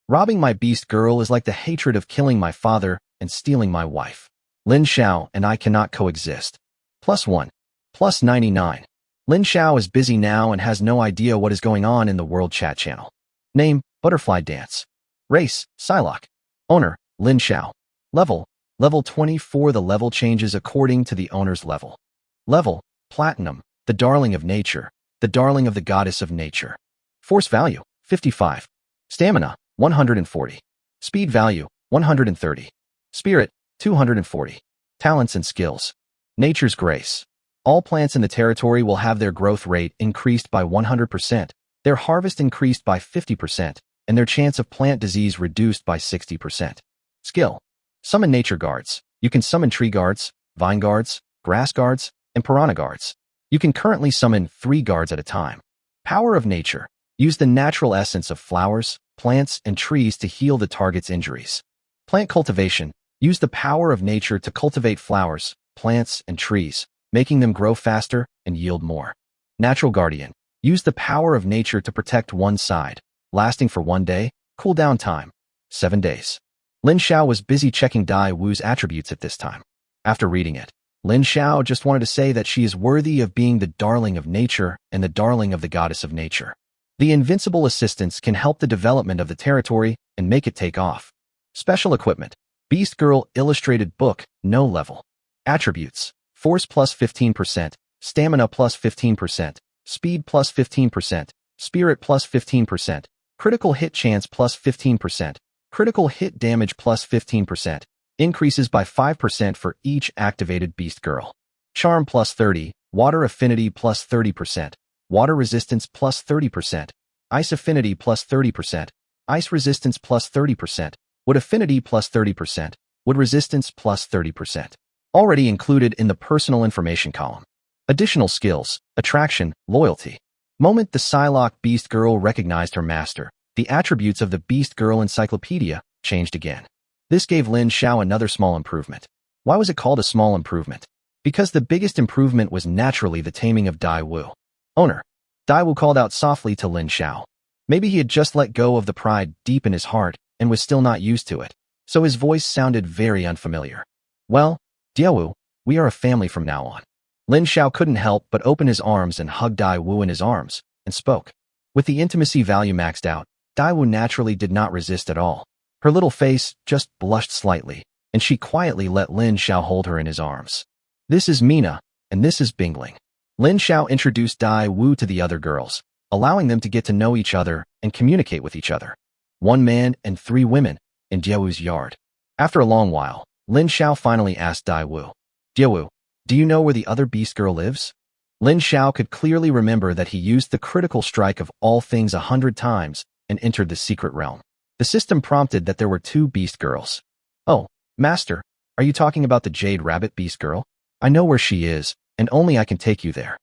[SPEAKER 1] Robbing my beast girl is like the hatred of killing my father and stealing my wife. Lin Xiao and I cannot coexist. +1. +99. Lin Xiao is busy now and has no idea what is going on in the World Chat channel. Name, Butterfly Dance. Race, Psylocke. Owner, Lin Xiao. Level 24. The level changes according to the owner's level. Level, Platinum, the darling of nature, the darling of the goddess of nature. Force value, 55. Stamina, 140. Speed value, 130. Spirit, 240. Talents and skills. Nature's grace. All plants in the territory will have their growth rate increased by 100%, their harvest increased by 50%, and their chance of plant disease reduced by 60%. Skill. Summon nature guards. You can summon tree guards, vine guards, grass guards, and piranha guards. You can currently summon 3 guards at a time. Power of nature. Use the natural essence of flowers, plants, and trees to heal the target's injuries. Plant cultivation. Use the power of nature to cultivate flowers, plants, and trees, making them grow faster and yield more. Natural guardian. Use the power of nature to protect one side, lasting for 1 day, cooldown time, 7 days. Lin Xiao was busy checking Dai Wu's attributes at this time. After reading it, Lin Xiao just wanted to say that she is worthy of being the darling of nature and the darling of the goddess of nature. The invincible assistance can help the development of the territory and make it take off. Special equipment. Beast Girl Illustrated Book, no level. Attributes. Force plus 15%, Stamina plus 15%, Speed plus 15%, Spirit plus 15%, Critical hit chance plus 15%, Critical hit damage plus 15%, increases by 5% for each activated Beast Girl. Charm plus 30, Water Affinity plus 30%, Water Resistance plus 30%, Ice Affinity plus 30%, Ice Resistance plus 30%, Wood Affinity plus 30%, Wood Resistance plus 30%. Already included in the personal information column. Additional skills, attraction, loyalty. Moment the Psylocke Beast Girl recognized her master, the attributes of the Beast Girl Encyclopedia changed again. This gave Lin Xiao another small improvement. Why was it called a small improvement? Because the biggest improvement was naturally the taming of Dai Wu. Owner. Dai Wu called out softly to Lin Xiao. Maybe he had just let go of the pride deep in his heart and was still not used to it, so his voice sounded very unfamiliar. Well, Diawu, we are a family from now on. Lin Xiao couldn't help but open his arms and hug Dai Wu in his arms, and spoke. With the intimacy value maxed out, Dai Wu naturally did not resist at all. Her little face just blushed slightly, and she quietly let Lin Xiao hold her in his arms. This is Mina, and this is Bingling. Lin Xiao introduced Dai Wu to the other girls, allowing them to get to know each other and communicate with each other. 1 man and 3 women in Diawu's yard. After a long while, Lin Xiao finally asked Dai Wu, Diawu, do you know where the other beast girl lives? Lin Xiao could clearly remember that he used the critical strike of all things 100 times and entered the secret realm. The system prompted that there were 2 beast girls. Oh, master, are you talking about the Jade Rabbit beast girl? I know where she is, and only I can take you there.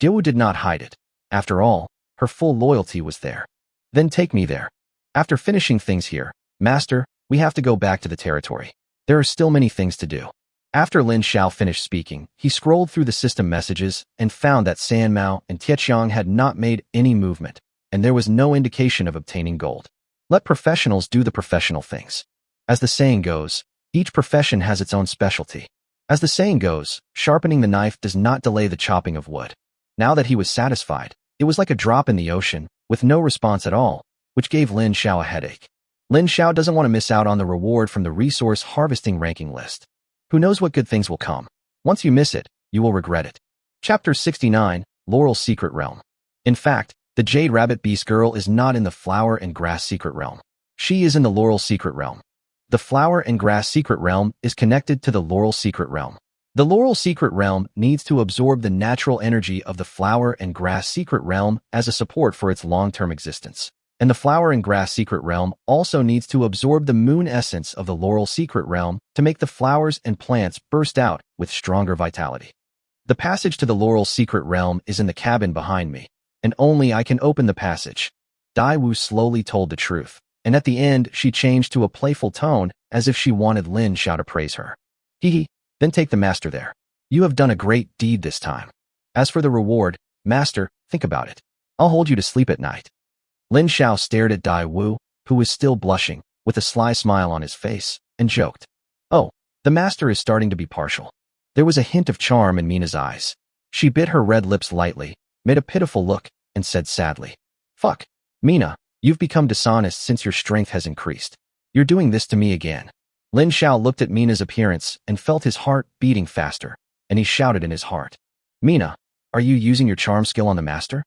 [SPEAKER 1] Diawu did not hide it. After all, her full loyalty was there. Then take me there. After finishing things here, master, we have to go back to the territory. There are still many things to do. After Lin Xiao finished speaking, he scrolled through the system messages and found that San Mao and Tietjiang had not made any movement, and there was no indication of obtaining gold. Let professionals do the professional things. As the saying goes, each profession has its own specialty. As the saying goes, sharpening the knife does not delay the chopping of wood. Now that he was satisfied, it was like a drop in the ocean, with no response at all, which gave Lin Xiao a headache. Lin Xiao doesn't want to miss out on the reward from the resource harvesting ranking list. Who knows what good things will come? Once you miss it, you will regret it. Chapter 69, Laurel Secret Realm. In fact, the Jade Rabbit Beast Girl is not in the Flower and Grass Secret Realm. She is in the Laurel Secret Realm. The Flower and Grass Secret Realm is connected to the Laurel Secret Realm. The Laurel Secret Realm needs to absorb the natural energy of the Flower and Grass Secret Realm as a support for its long-term existence. And the flower and grass secret realm also needs to absorb the moon essence of the laurel secret realm to make the flowers and plants burst out with stronger vitality. The passage to the laurel secret realm is in the cabin behind me, and only I can open the passage. Daiwu slowly told the truth, and at the end she changed to a playful tone as if she wanted Lin Xiao to praise her. Hee, then take the master there. You have done a great deed this time. As for the reward, master, think about it. I'll hold you to sleep at night. Lin Xiao stared at Daiwu, who was still blushing, with a sly smile on his face, and joked. Oh, the master is starting to be partial. There was a hint of charm in Mina's eyes. She bit her red lips lightly, made a pitiful look, and said sadly, Fuck, Mina, you've become dishonest since your strength has increased. You're doing this to me again. Lin Xiao looked at Mina's appearance and felt his heart beating faster, and he shouted in his heart, Mina, are you using your charm skill on the master?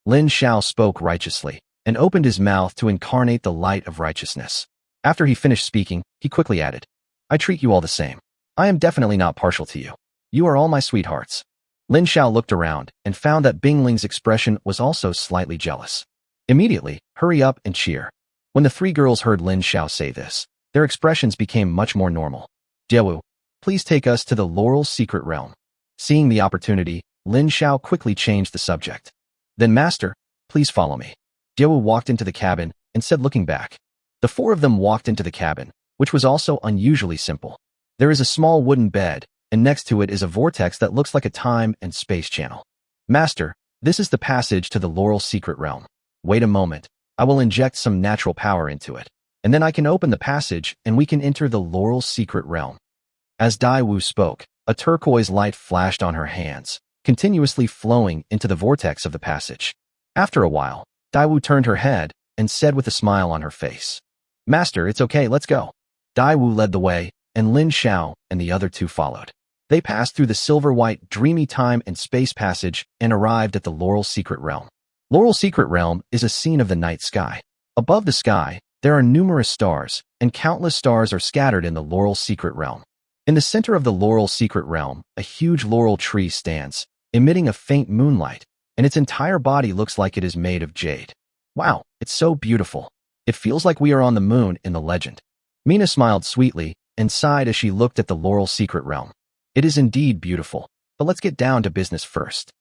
[SPEAKER 1] Lin Xiao spoke righteously, and opened his mouth to incarnate the light of righteousness. After he finished speaking, he quickly added, I treat you all the same. I am definitely not partial to you. You are all my sweethearts. Lin Xiao looked around and found that Bingling's expression was also slightly jealous. Immediately, hurry up and cheer. When the three girls heard Lin Xiao say this, their expressions became much more normal. Jiewu, please take us to the Laurel secret realm. Seeing the opportunity, Lin Xiao quickly changed the subject. Then master, please follow me. Jiewu walked into the cabin and said looking back. The four of them walked into the cabin, which was also unusually simple. There is a small wooden bed, and next to it is a vortex that looks like a time and space channel. Master, this is the passage to the Laurel secret realm. Wait a moment, I will inject some natural power into it, and then I can open the passage and we can enter the Laurel secret realm. As Daiwu spoke, a turquoise light flashed on her hands, continuously flowing into the vortex of the passage. After a while, Daiwu turned her head and said with a smile on her face, Master, it's okay, let's go. Daiwu led the way, and Lin Xiao and the other two followed. They passed through the silver-white, dreamy time and space passage and arrived at the Laurel secret realm. Laurel secret realm is a scene of the night sky. Above the sky, there are numerous stars, and countless stars are scattered in the Laurel secret realm. In the center of the Laurel secret realm, a huge laurel tree stands, emitting a faint moonlight, and its entire body looks like it is made of jade. Wow, it's so beautiful. It feels like we are on the moon in the legend. Mina smiled sweetly and sighed as she looked at the Laurel secret realm. It is indeed beautiful, but let's get down to business first.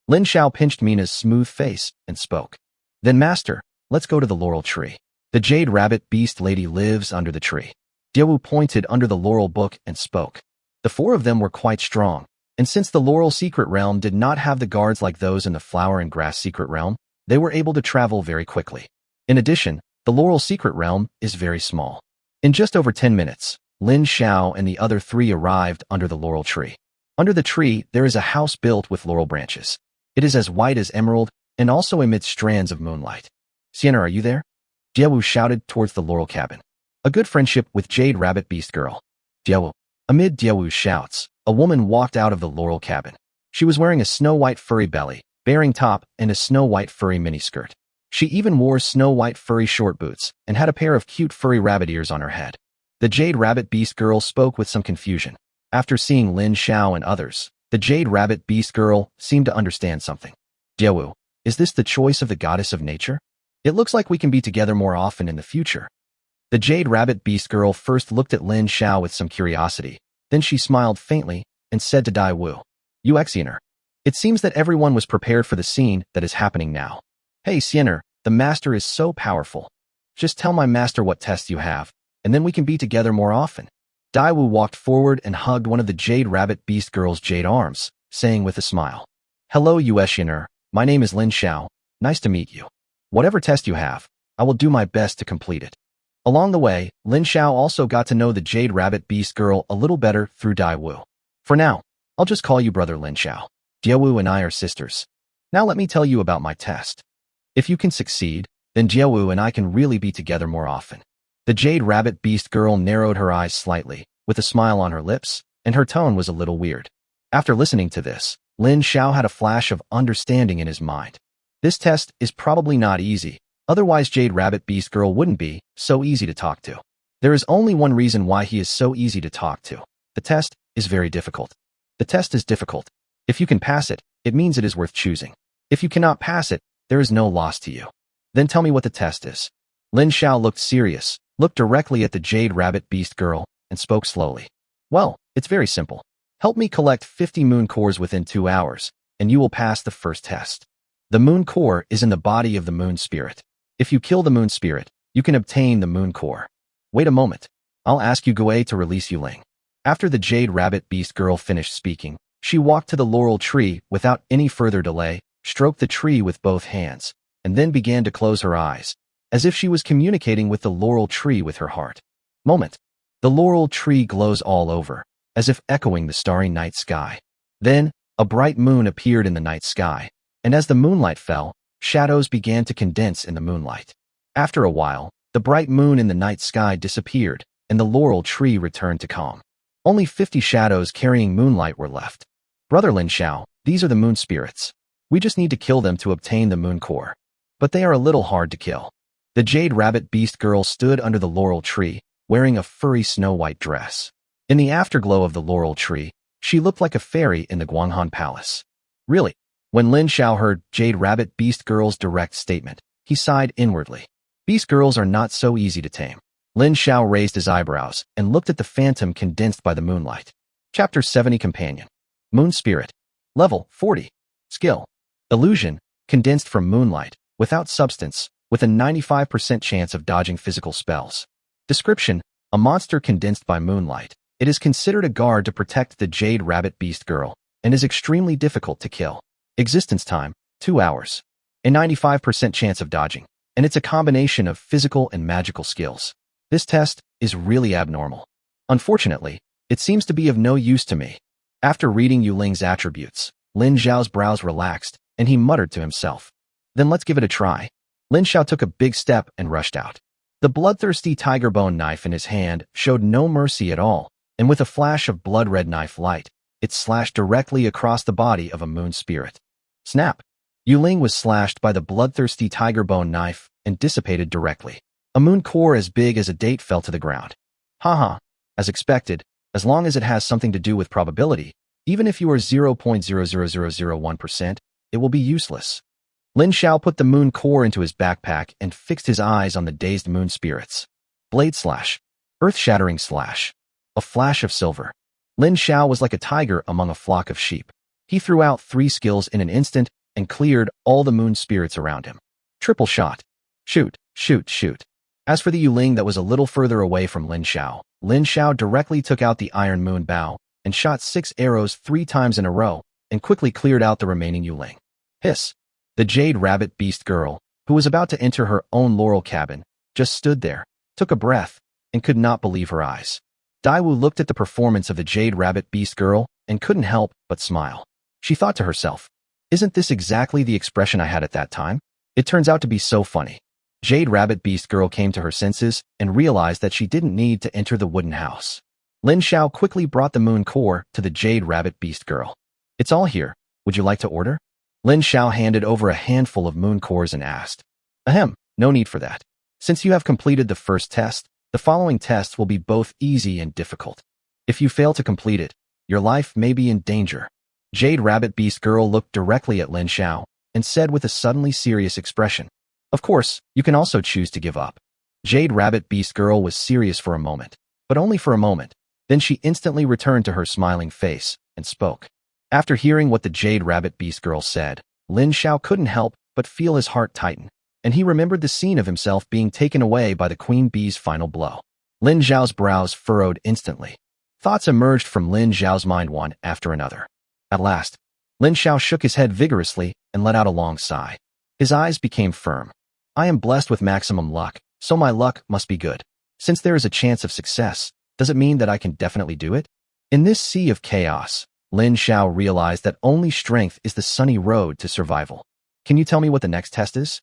[SPEAKER 1] Lin Xiao pinched Mina's smooth face and spoke. Then master, let's go to the laurel tree. The jade rabbit beast lady lives under the tree. Jiewu pointed under the laurel book and spoke. The four of them were quite strong, and since the laurel secret realm did not have the guards like those in the flower and grass secret realm, they were able to travel very quickly. In addition, the laurel secret realm is very small. In just over 10 minutes, Lin Xiao and the other three arrived under the laurel tree. Under the tree, there is a house built with laurel branches. It is as white as emerald and also emits strands of moonlight. Sienna, are you there? Jiewu shouted towards the laurel cabin. A good friendship with Jade Rabbit Beast Girl. Jiewu. Amid Jiewu's shouts, a woman walked out of the laurel cabin. She was wearing a snow-white furry belly, bearing top, and a snow-white furry miniskirt. She even wore snow-white furry short boots and had a pair of cute furry rabbit ears on her head. The Jade Rabbit Beast Girl spoke with some confusion. After seeing Lin Xiao and others, the Jade Rabbit Beast Girl seemed to understand something. Jiewu, is this the choice of the goddess of nature? It looks like we can be together more often in the future. The Jade Rabbit Beast Girl first looked at Lin Xiao with some curiosity, then she smiled faintly and said to Daiwu, You Xiener. It seems that everyone was prepared for the scene that is happening now. Hey Xiener, the master is so powerful. Just tell my master what tests you have, and then we can be together more often. Daiwu walked forward and hugged one of the Jade Rabbit Beast Girl's jade arms, saying with a smile, Hello Xiener, my name is Lin Xiao, nice to meet you. Whatever test you have, I will do my best to complete it. Along the way, Lin Xiao also got to know the Jade Rabbit Beast Girl a little better through Daiwu. For now, I'll just call you Brother Lin Xiao. Jiewu and I are sisters. Now let me tell you about my test. If you can succeed, then Jiewu and I can really be together more often. The Jade Rabbit Beast Girl narrowed her eyes slightly, with a smile on her lips, and her tone was a little weird. After listening to this, Lin Xiao had a flash of understanding in his mind. This test is probably not easy, otherwise Jade Rabbit Beast Girl wouldn't be so easy to talk to. There is only one reason why he is so easy to talk to. The test is very difficult. The test is difficult. If you can pass it, it means it is worth choosing. If you cannot pass it, there is no loss to you. Then tell me what the test is. Lin Xiao looked serious, looked directly at the jade rabbit beast girl, and spoke slowly. Well, it's very simple. Help me collect 50 moon cores within 2 hours, and you will pass the first test. The moon core is in the body of the moon spirit. If you kill the moon spirit, you can obtain the moon core. Wait a moment. I'll ask you Gui to release Yuling. After the jade rabbit beast girl finished speaking, she walked to the laurel tree without any further delay, stroked the tree with both hands, and then began to close her eyes, as if she was communicating with the laurel tree with her heart. Moment. The laurel tree glows all over, as if echoing the starry night sky. Then, a bright moon appeared in the night sky, and as the moonlight fell, shadows began to condense in the moonlight. After a while, the bright moon in the night sky disappeared, and the laurel tree returned to calm. Only 50 shadows carrying moonlight were left. Brother Lin Xiao, these are the moon spirits. We just need to kill them to obtain the moon core. But they are a little hard to kill. The jade rabbit beast girl stood under the laurel tree, wearing a furry snow-white dress. In the afterglow of the laurel tree, she looked like a fairy in the Guanghan Palace. Really? When Lin Xiao heard jade rabbit beast girl's direct statement, he sighed inwardly. Beast girls are not so easy to tame. Lin Xiao raised his eyebrows and looked at the phantom condensed by the moonlight. Chapter 70 Companion. Moon Spirit. Level 40. Skill. Illusion, condensed from moonlight, without substance, with a 95% chance of dodging physical spells. Description, a monster condensed by moonlight. It is considered a guard to protect the jade rabbit beast girl, and is extremely difficult to kill. Existence time, 2 hours. A 95% chance of dodging, and it's a combination of physical and magical skills. This test is really abnormal. Unfortunately, it seems to be of no use to me. After reading Yuling's attributes, Lin Xiao's brows relaxed, and he muttered to himself. Then let's give it a try. Lin Xiao took a big step and rushed out. The bloodthirsty tiger bone knife in his hand showed no mercy at all, and with a flash of blood-red knife light, it slashed directly across the body of a moon spirit. Snap! Yuling was slashed by the bloodthirsty tiger bone knife and dissipated directly. A moon core as big as a date fell to the ground. Haha, as expected, as long as it has something to do with probability, even if you are 0.00001%, it will be useless. Lin Xiao put the moon core into his backpack and fixed his eyes on the dazed moon spirits. Blade slash. Earth-shattering slash. A flash of silver. Lin Xiao was like a tiger among a flock of sheep. He threw out 3 skills in an instant and cleared all the moon spirits around him. Triple shot. Shoot, shoot, shoot. As for the Yuling that was a little further away from Lin Xiao directly took out the iron moon bow and shot 6 arrows 3 times in a row and quickly cleared out the remaining Yuling. Hiss. The jade rabbit beast girl, who was about to enter her own laurel cabin, just stood there, took a breath, and could not believe her eyes. Daiwu looked at the performance of the jade rabbit beast girl and couldn't help but smile. She thought to herself, isn't this exactly the expression I had at that time? It turns out to be so funny. Jade rabbit beast girl came to her senses and realized that she didn't need to enter the wooden house. Lin Xiao quickly brought the moon core to the jade rabbit beast girl. It's all here. Would you like to order? Lin Xiao handed over a handful of moon cores and asked. Ahem, no need for that. Since you have completed the first test, the following tests will be both easy and difficult. If you fail to complete it, your life may be in danger. Jade rabbit beast girl looked directly at Lin Xiao and said with a suddenly serious expression. Of course, you can also choose to give up. Jade rabbit beast girl was serious for a moment, but only for a moment. Then she instantly returned to her smiling face and spoke. After hearing what the jade rabbit beast girl said, Lin Xiao couldn't help but feel his heart tighten, and he remembered the scene of himself being taken away by the queen bee's final blow. Lin Xiao's brows furrowed instantly. Thoughts emerged from Lin Xiao's mind one after another. At last, Lin Xiao shook his head vigorously and let out a long sigh. His eyes became firm. I am blessed with maximum luck, so my luck must be good. Since there is a chance of success, does it mean that I can definitely do it? In this sea of chaos, Lin Xiao realized that only strength is the sunny road to survival. Can you tell me what the next test is?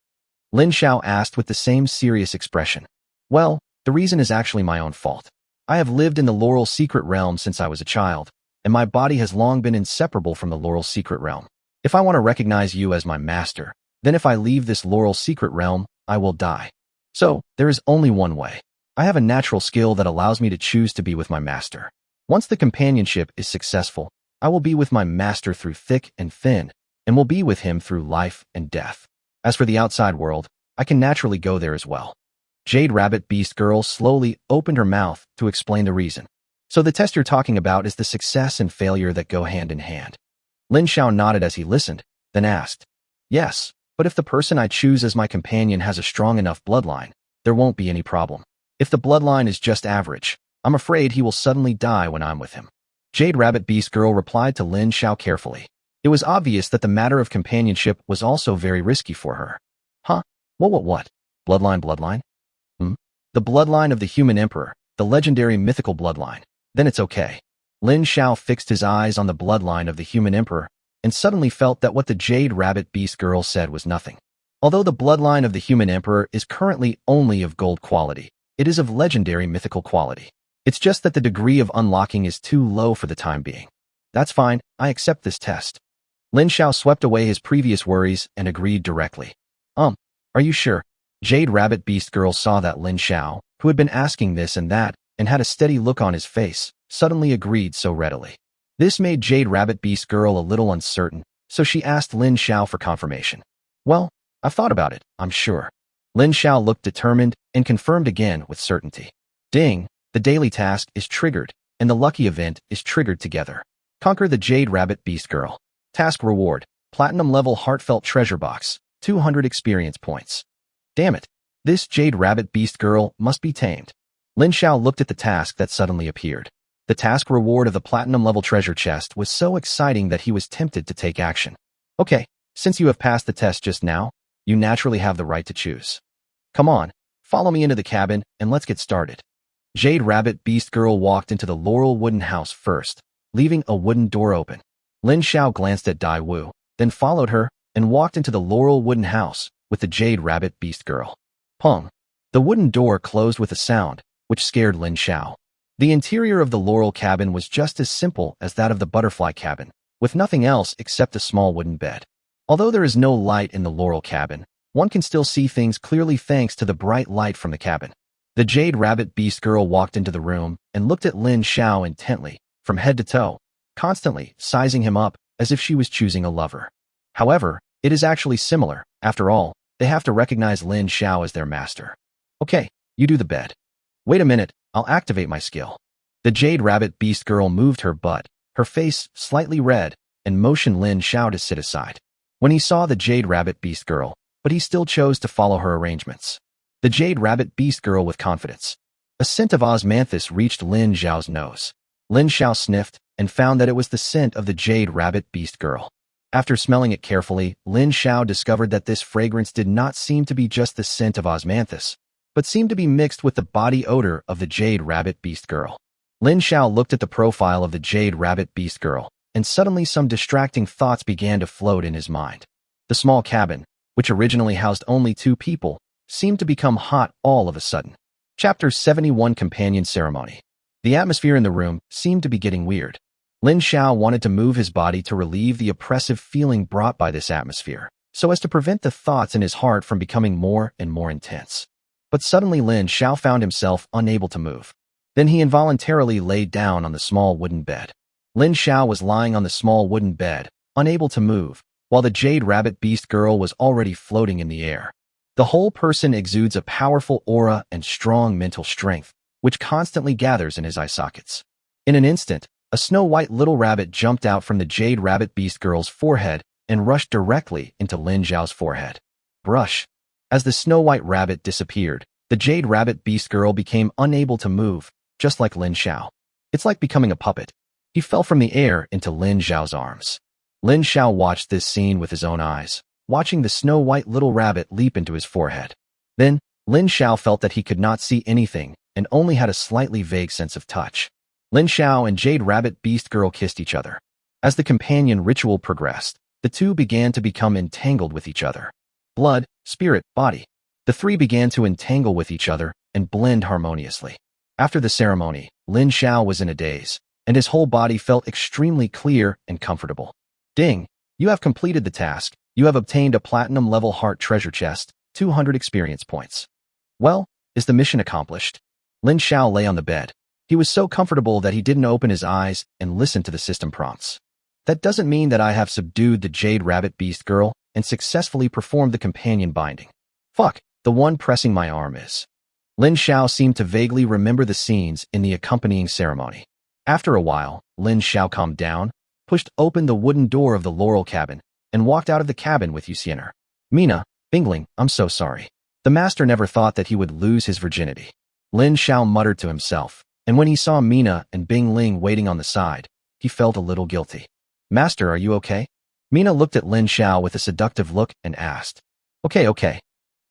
[SPEAKER 1] Lin Xiao asked with the same serious expression. Well, the reason is actually my own fault. I have lived in the Laurel Secret Realm since I was a child, and my body has long been inseparable from the Laurel Secret Realm. If I want to recognize you as my master, then if I leave this Laurel Secret Realm, I will die. So, there is only one way. I have a natural skill that allows me to choose to be with my master. Once the companionship is successful, I will be with my master through thick and thin, and will be with him through life and death. As for the outside world, I can naturally go there as well. Jade Rabbit Beast Girl slowly opened her mouth to explain the reason. So the test you're talking about is the success and failure that go hand in hand. Lin Xiao nodded as he listened, then asked, yes, but if the person I choose as my companion has a strong enough bloodline, there won't be any problem. If the bloodline is just average, I'm afraid he will suddenly die when I'm with him. Jade Rabbit Beast Girl replied to Lin Xiao carefully. It was obvious that the matter of companionship was also very risky for her. Huh? What? Bloodline? The bloodline of the human emperor, the legendary mythical bloodline. Then it's okay. Lin Xiao fixed his eyes on the bloodline of the human emperor and suddenly felt that what the Jade Rabbit Beast Girl said was nothing. Although the bloodline of the human emperor is currently only of gold quality, it is of legendary mythical quality. It's just that the degree of unlocking is too low for the time being. That's fine, I accept this test. Lin Xiao swept away his previous worries and agreed directly. Are you sure? Jade Rabbit Beast Girl saw that Lin Xiao, who had been asking this and that, and had a steady look on his face, suddenly agreed so readily. This made Jade Rabbit Beast Girl a little uncertain, so she asked Lin Xiao for confirmation. Well, I've thought about it, I'm sure. Lin Xiao looked determined and confirmed again with certainty. Ding, the daily task is triggered, and the lucky event is triggered together. Conquer the Jade Rabbit Beast Girl. Task reward, Platinum level Heartfelt Treasure Box, 200 experience points. Damn it, this Jade Rabbit Beast Girl must be tamed. Lin Xiao looked at the task that suddenly appeared. The task reward of the Platinum level treasure chest was so exciting that he was tempted to take action. Okay, since you have passed the test just now, you naturally have the right to choose. Come on, follow me into the cabin and let's get started. Jade Rabbit Beast Girl walked into the laurel wooden house first, leaving a wooden door open. Lin Xiao glanced at Dai Wu, then followed her and walked into the laurel wooden house with the Jade Rabbit Beast Girl. Pong. The wooden door closed with a sound, which scared Lin Xiao. The interior of the laurel cabin was just as simple as that of the butterfly cabin, with nothing else except a small wooden bed. Although there is no light in the laurel cabin, one can still see things clearly thanks to the bright light from the cabin. The Jade Rabbit Beast Girl walked into the room and looked at Lin Xiao intently, from head to toe, constantly sizing him up as if she was choosing a lover. However, it is actually similar. After all, they have to recognize Lin Xiao as their master. Okay, you do the bed. Wait a minute, I'll activate my skill. The Jade Rabbit Beast Girl moved her butt, her face slightly red, and motioned Lin Xiao to sit aside. When he saw the Jade Rabbit Beast Girl, but he still chose to follow her arrangements. The Jade Rabbit Beast Girl with confidence. A scent of osmanthus reached Lin Xiao's nose. Lin Xiao sniffed and found that it was the scent of the Jade Rabbit Beast Girl. After smelling it carefully, Lin Xiao discovered that this fragrance did not seem to be just the scent of osmanthus, but seemed to be mixed with the body odor of the Jade Rabbit Beast Girl. Lin Xiao looked at the profile of the Jade Rabbit Beast Girl, and suddenly some distracting thoughts began to float in his mind. The small cabin, which originally housed only 2 people, seemed to become hot all of a sudden. Chapter 71 Companion Ceremony. The atmosphere in the room seemed to be getting weird. Lin Xiao wanted to move his body to relieve the oppressive feeling brought by this atmosphere, so as to prevent the thoughts in his heart from becoming more and more intense. But suddenly Lin Xiao found himself unable to move. Then he involuntarily laid down on the small wooden bed. Lin Xiao was lying on the small wooden bed, unable to move, while the Jade Rabbit Beast Girl was already floating in the air. The whole person exudes a powerful aura and strong mental strength, which constantly gathers in his eye sockets. In an instant, a snow-white little rabbit jumped out from the Jade Rabbit Beast Girl's forehead and rushed directly into Lin Xiao's forehead. Brush. As the snow-white rabbit disappeared, the Jade Rabbit Beast Girl became unable to move, just like Lin Xiao. It's like becoming a puppet. He fell from the air into Lin Xiao's arms. Lin Xiao watched this scene with his own eyes, watching the snow-white little rabbit leap into his forehead. Then, Lin Xiao felt that he could not see anything and only had a slightly vague sense of touch. Lin Xiao and Jade Rabbit Beast Girl kissed each other. As the companion ritual progressed, the two began to become entangled with each other. Blood, spirit, body. The three began to entangle with each other and blend harmoniously. After the ceremony, Lin Xiao was in a daze, and his whole body felt extremely clear and comfortable. Ding! You have completed the task. You have obtained a platinum-level heart treasure chest, 200 experience points. Well, is the mission accomplished? Lin Xiao lay on the bed. He was so comfortable that he didn't open his eyes and listen to the system prompts. That doesn't mean that I have subdued the Jade Rabbit Beast Girl and successfully performed the companion binding. Fuck, The one pressing my arm is. Lin Xiao seemed to vaguely remember the scenes in the accompanying ceremony. After a while, Lin Xiao calmed down, pushed open the wooden door of the Laurel cabin, and walked out of the cabin with Yusianer. Mina, Bingling, I'm so sorry. The master never thought that he would lose his virginity. Lin Xiao muttered to himself, and when he saw Mina and Bingling waiting on the side, he felt a little guilty. Master, are you okay? Mina looked at Lin Xiao with a seductive look and asked. Okay.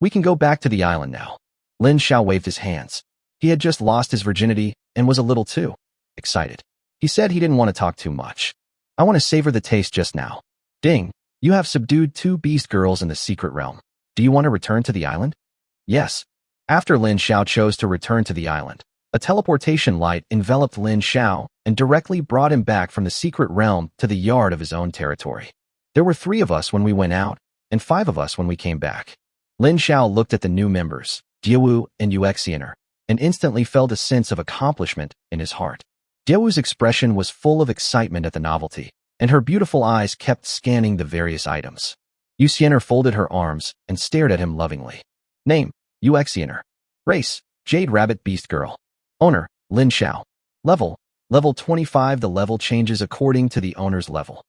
[SPEAKER 1] We can go back to the island now. Lin Xiao waved his hands. He had just lost his virginity and was a little too excited. He said he didn't want to talk too much. I want to savor the taste just now. Ding, you have subdued 2 beast girls in the secret realm. Do you want to return to the island? Yes. After Lin Xiao chose to return to the island, a teleportation light enveloped Lin Xiao and directly brought him back from the secret realm to the yard of his own territory. There were 3 of us when we went out, and 5 of us when we came back. Lin Xiao looked at the new members, Diawu and Yuxianer, and instantly felt a sense of accomplishment in his heart. Diawu's expression was full of excitement at the novelty, and her beautiful eyes kept scanning the various items. Yuxianer folded her arms and stared at him lovingly. Name, Yuxianer. Race, Jade Rabbit Beast Girl. Owner, Lin Xiao. Level 25. The level changes according to the owner's level.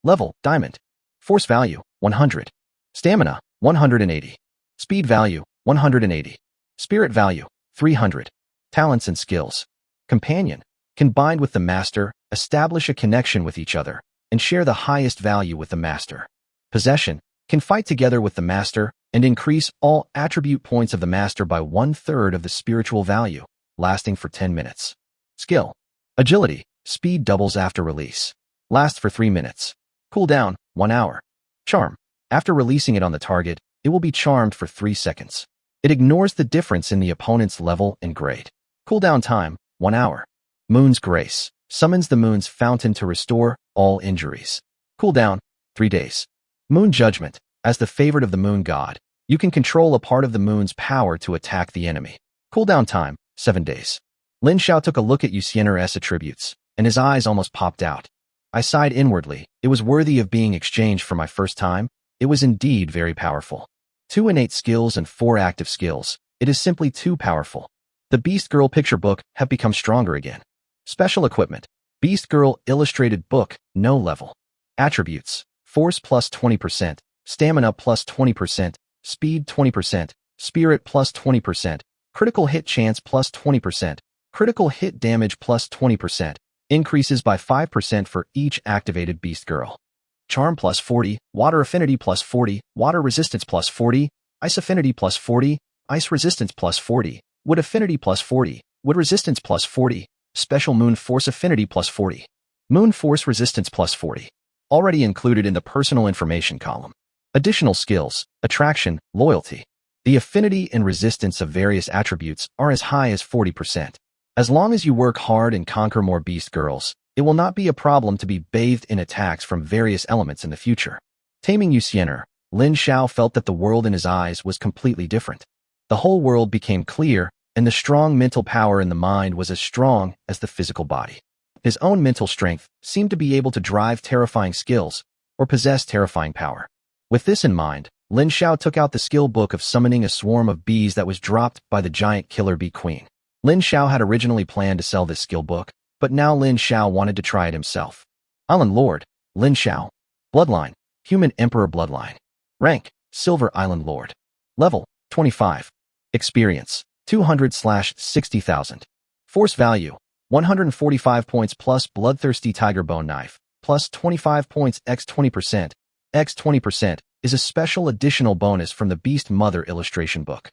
[SPEAKER 1] Level, Diamond. Force value, 100. Stamina, 180. Speed value, 180. Spirit value, 300. Talents and skills. Companion, combined with the master, establish a connection with each other, and share the highest value with the master. Possession, can fight together with the master, and increase all attribute points of the master by 1/3 of the spiritual value, lasting for 10 minutes. Skill, agility, speed doubles after release. Lasts for 3 minutes. Cooldown, 1 hour. Charm, after releasing it on the target, it will be charmed for 3 seconds. It ignores the difference in the opponent's level and grade. Cooldown time, 1 hour. Moon's Grace, summons the moon's fountain to restore all injuries. Cooldown, 3 days. Moon Judgment, as the favorite of the moon god, you can control a part of the moon's power to attack the enemy. Cooldown time, 7 days. Lin Xiao took a look at Yuxiener's attributes, and his eyes almost popped out. I sighed inwardly. It was worthy of being exchanged for my first time. It was indeed very powerful. 2 innate skills and 4 active skills. It is simply too powerful. The Beast Girl picture book have become stronger again. Special equipment. Beast Girl illustrated book, no level. Attributes. Force plus 20%, stamina plus 20%, speed 20%, spirit plus 20%, critical hit chance plus 20%, critical hit damage plus 20%, increases by 5% for each activated Beast Girl. Charm plus 40, water affinity plus 40, water resistance plus 40, ice affinity plus 40, ice resistance plus 40, wood affinity plus 40, wood resistance plus 40, special moon force affinity plus 40, moon force resistance plus 40. Already included in the personal information column. Additional skills, attraction, loyalty. The affinity and resistance of various attributes are as high as 40%. As long as you work hard and conquer more Beast Girls, it will not be a problem to be bathed in attacks from various elements in the future. Taming Yuxiener, Lin Xiao felt that the world in his eyes was completely different. The whole world became clear, and the strong mental power in the mind was as strong as the physical body. His own mental strength seemed to be able to drive terrifying skills or possess terrifying power. With this in mind, Lin Xiao took out the skill book of summoning a swarm of bees that was dropped by the giant killer bee queen. Lin Xiao had originally planned to sell this skill book, but now Lin Xiao wanted to try it himself. Island Lord, Lin Xiao. Bloodline, Human Emperor Bloodline. Rank, Silver Island Lord. Level, 25. Experience, 200/60,000. Force value, 145 points plus Bloodthirsty Tiger Bone Knife, plus 25 points x 20%. X 20% is a special additional bonus from the Beast Mother illustration book.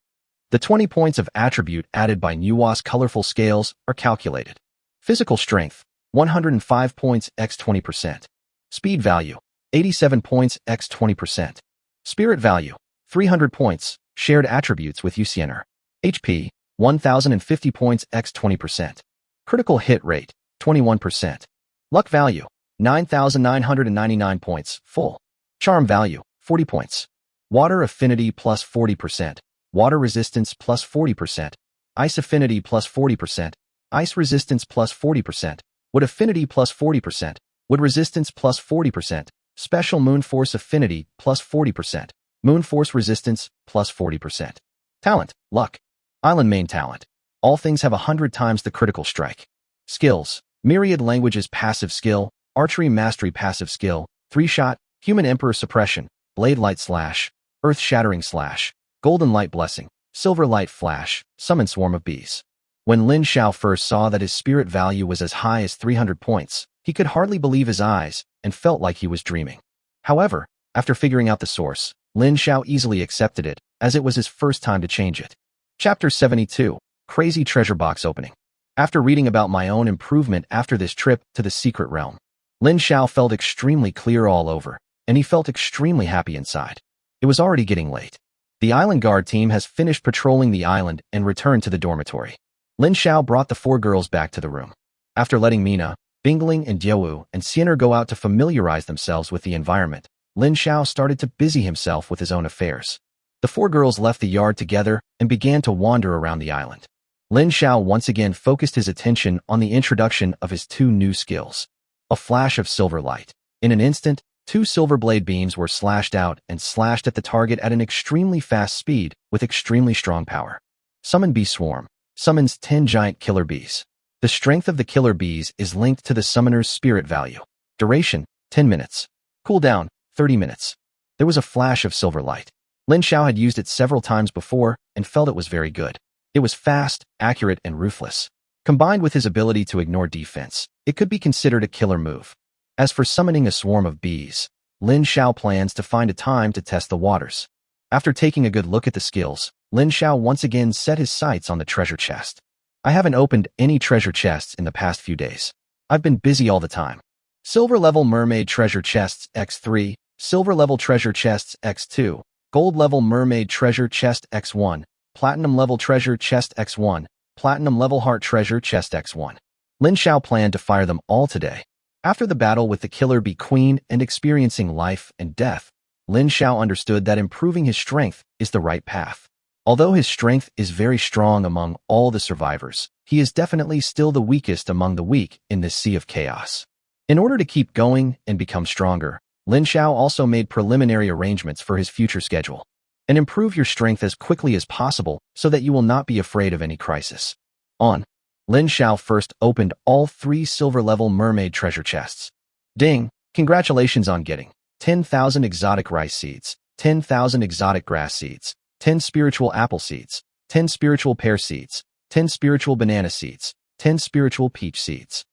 [SPEAKER 1] The 20 points of attribute added by Nuwa's colorful scales are calculated. Physical strength, 105 points x 20%. Speed value, 87 points x 20%. Spirit value, 300 points, shared attributes with Yuxiener. HP, 1050 points x 20%. Critical hit rate, 21%. Luck value, 9,999 points, full. Charm value, 40 points. Water affinity plus 40%. Water resistance plus 40%. Ice affinity plus 40%. Ice resistance plus 40%. Wood affinity plus 40%. Wood resistance plus 40%. Special moon force affinity plus 40%. Moon force resistance plus 40%. Talent, luck. Island main talent. All things have 100 times the critical strike. Skills, myriad languages passive skill, archery mastery passive skill, 3-shot, human emperor suppression, blade light slash, earth shattering slash, golden light blessing, silver light flash, summon swarm of bees. When Lin Xiao first saw that his spirit value was as high as 300 points, he could hardly believe his eyes and felt like he was dreaming. However, after figuring out the source, Lin Xiao easily accepted it, as it was his first time to change it. Chapter 72. Crazy Treasure Box Opening. After reading about my own improvement after this trip to the secret realm, Lin Xiao felt extremely clear all over, and he felt extremely happy inside. It was already getting late. The island guard team has finished patrolling the island and returned to the dormitory. Lin Xiao brought the 4 girls back to the room. After letting Mina, Bingling, and Diawu and Xiener go out to familiarize themselves with the environment, Lin Xiao started to busy himself with his own affairs. The 4 girls left the yard together and began to wander around the island. Lin Xiao once again focused his attention on the introduction of his 2 new skills. A flash of silver light. In an instant, 2 silver blade beams were slashed out and slashed at the target at an extremely fast speed with extremely strong power. Summon Bee Swarm. Summons 10 giant killer bees. The strength of the killer bees is linked to the summoner's spirit value. Duration, 10 minutes. Cooldown, 30 minutes. There was a flash of silver light. Lin Xiao had used it several times before and felt it was very good. It was fast, accurate, and ruthless. Combined with his ability to ignore defense, it could be considered a killer move. As for summoning a swarm of bees, Lin Xiao plans to find a time to test the waters. After taking a good look at the skills, Lin Xiao once again set his sights on the treasure chest. I haven't opened any treasure chests in the past few days. I've been busy all the time. Silver level mermaid treasure chests X3, silver level treasure chests X2, gold level mermaid treasure chest X1, platinum level treasure chest X1, platinum level heart treasure chest X1. Lin Xiao planned to fire them all today. After the battle with the killer bee queen and experiencing life and death, Lin Xiao understood that improving his strength is the right path. Although his strength is very strong among all the survivors, he is definitely still the weakest among the weak in this sea of chaos. In order to keep going and become stronger, Lin Xiao also made preliminary arrangements for his future schedule. And improve your strength as quickly as possible so that you will not be afraid of any crisis. Lin Xiao first opened all 3 silver-level mermaid treasure chests. Ding! Congratulations on getting 10,000 exotic rice seeds, 10,000 exotic grass seeds, 10 spiritual apple seeds, 10 spiritual pear seeds, 10 spiritual banana seeds, 10 spiritual peach seeds.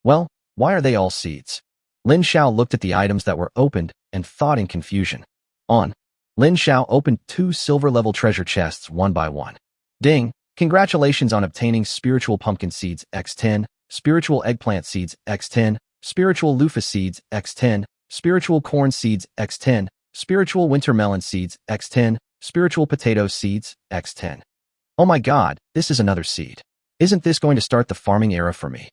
[SPEAKER 1] Well, why are they all seeds? Lin Xiao looked at the items that were opened and thought in confusion. Lin Xiao opened 2 silver-level treasure chests one by one. Ding! Congratulations on obtaining spiritual pumpkin seeds X10, spiritual eggplant seeds X10, spiritual loofah seeds X10, spiritual corn seeds X10, spiritual winter melon seeds X10, spiritual potato seeds X10. Oh my god, this is another seed. Isn't this going to start the farming era for me?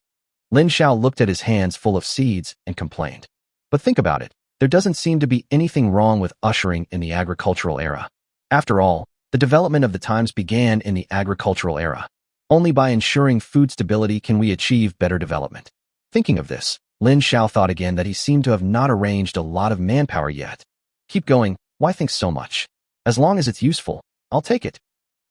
[SPEAKER 1] Lin Xiao looked at his hands full of seeds and complained. But think about it. There doesn't seem to be anything wrong with ushering in the agricultural era. After all, the development of the times began in the agricultural era. Only by ensuring food stability can we achieve better development. Thinking of this, Lin Xiao thought again that he seemed to have not arranged a lot of manpower yet. Keep going, why think so much? As long as it's useful, I'll take it.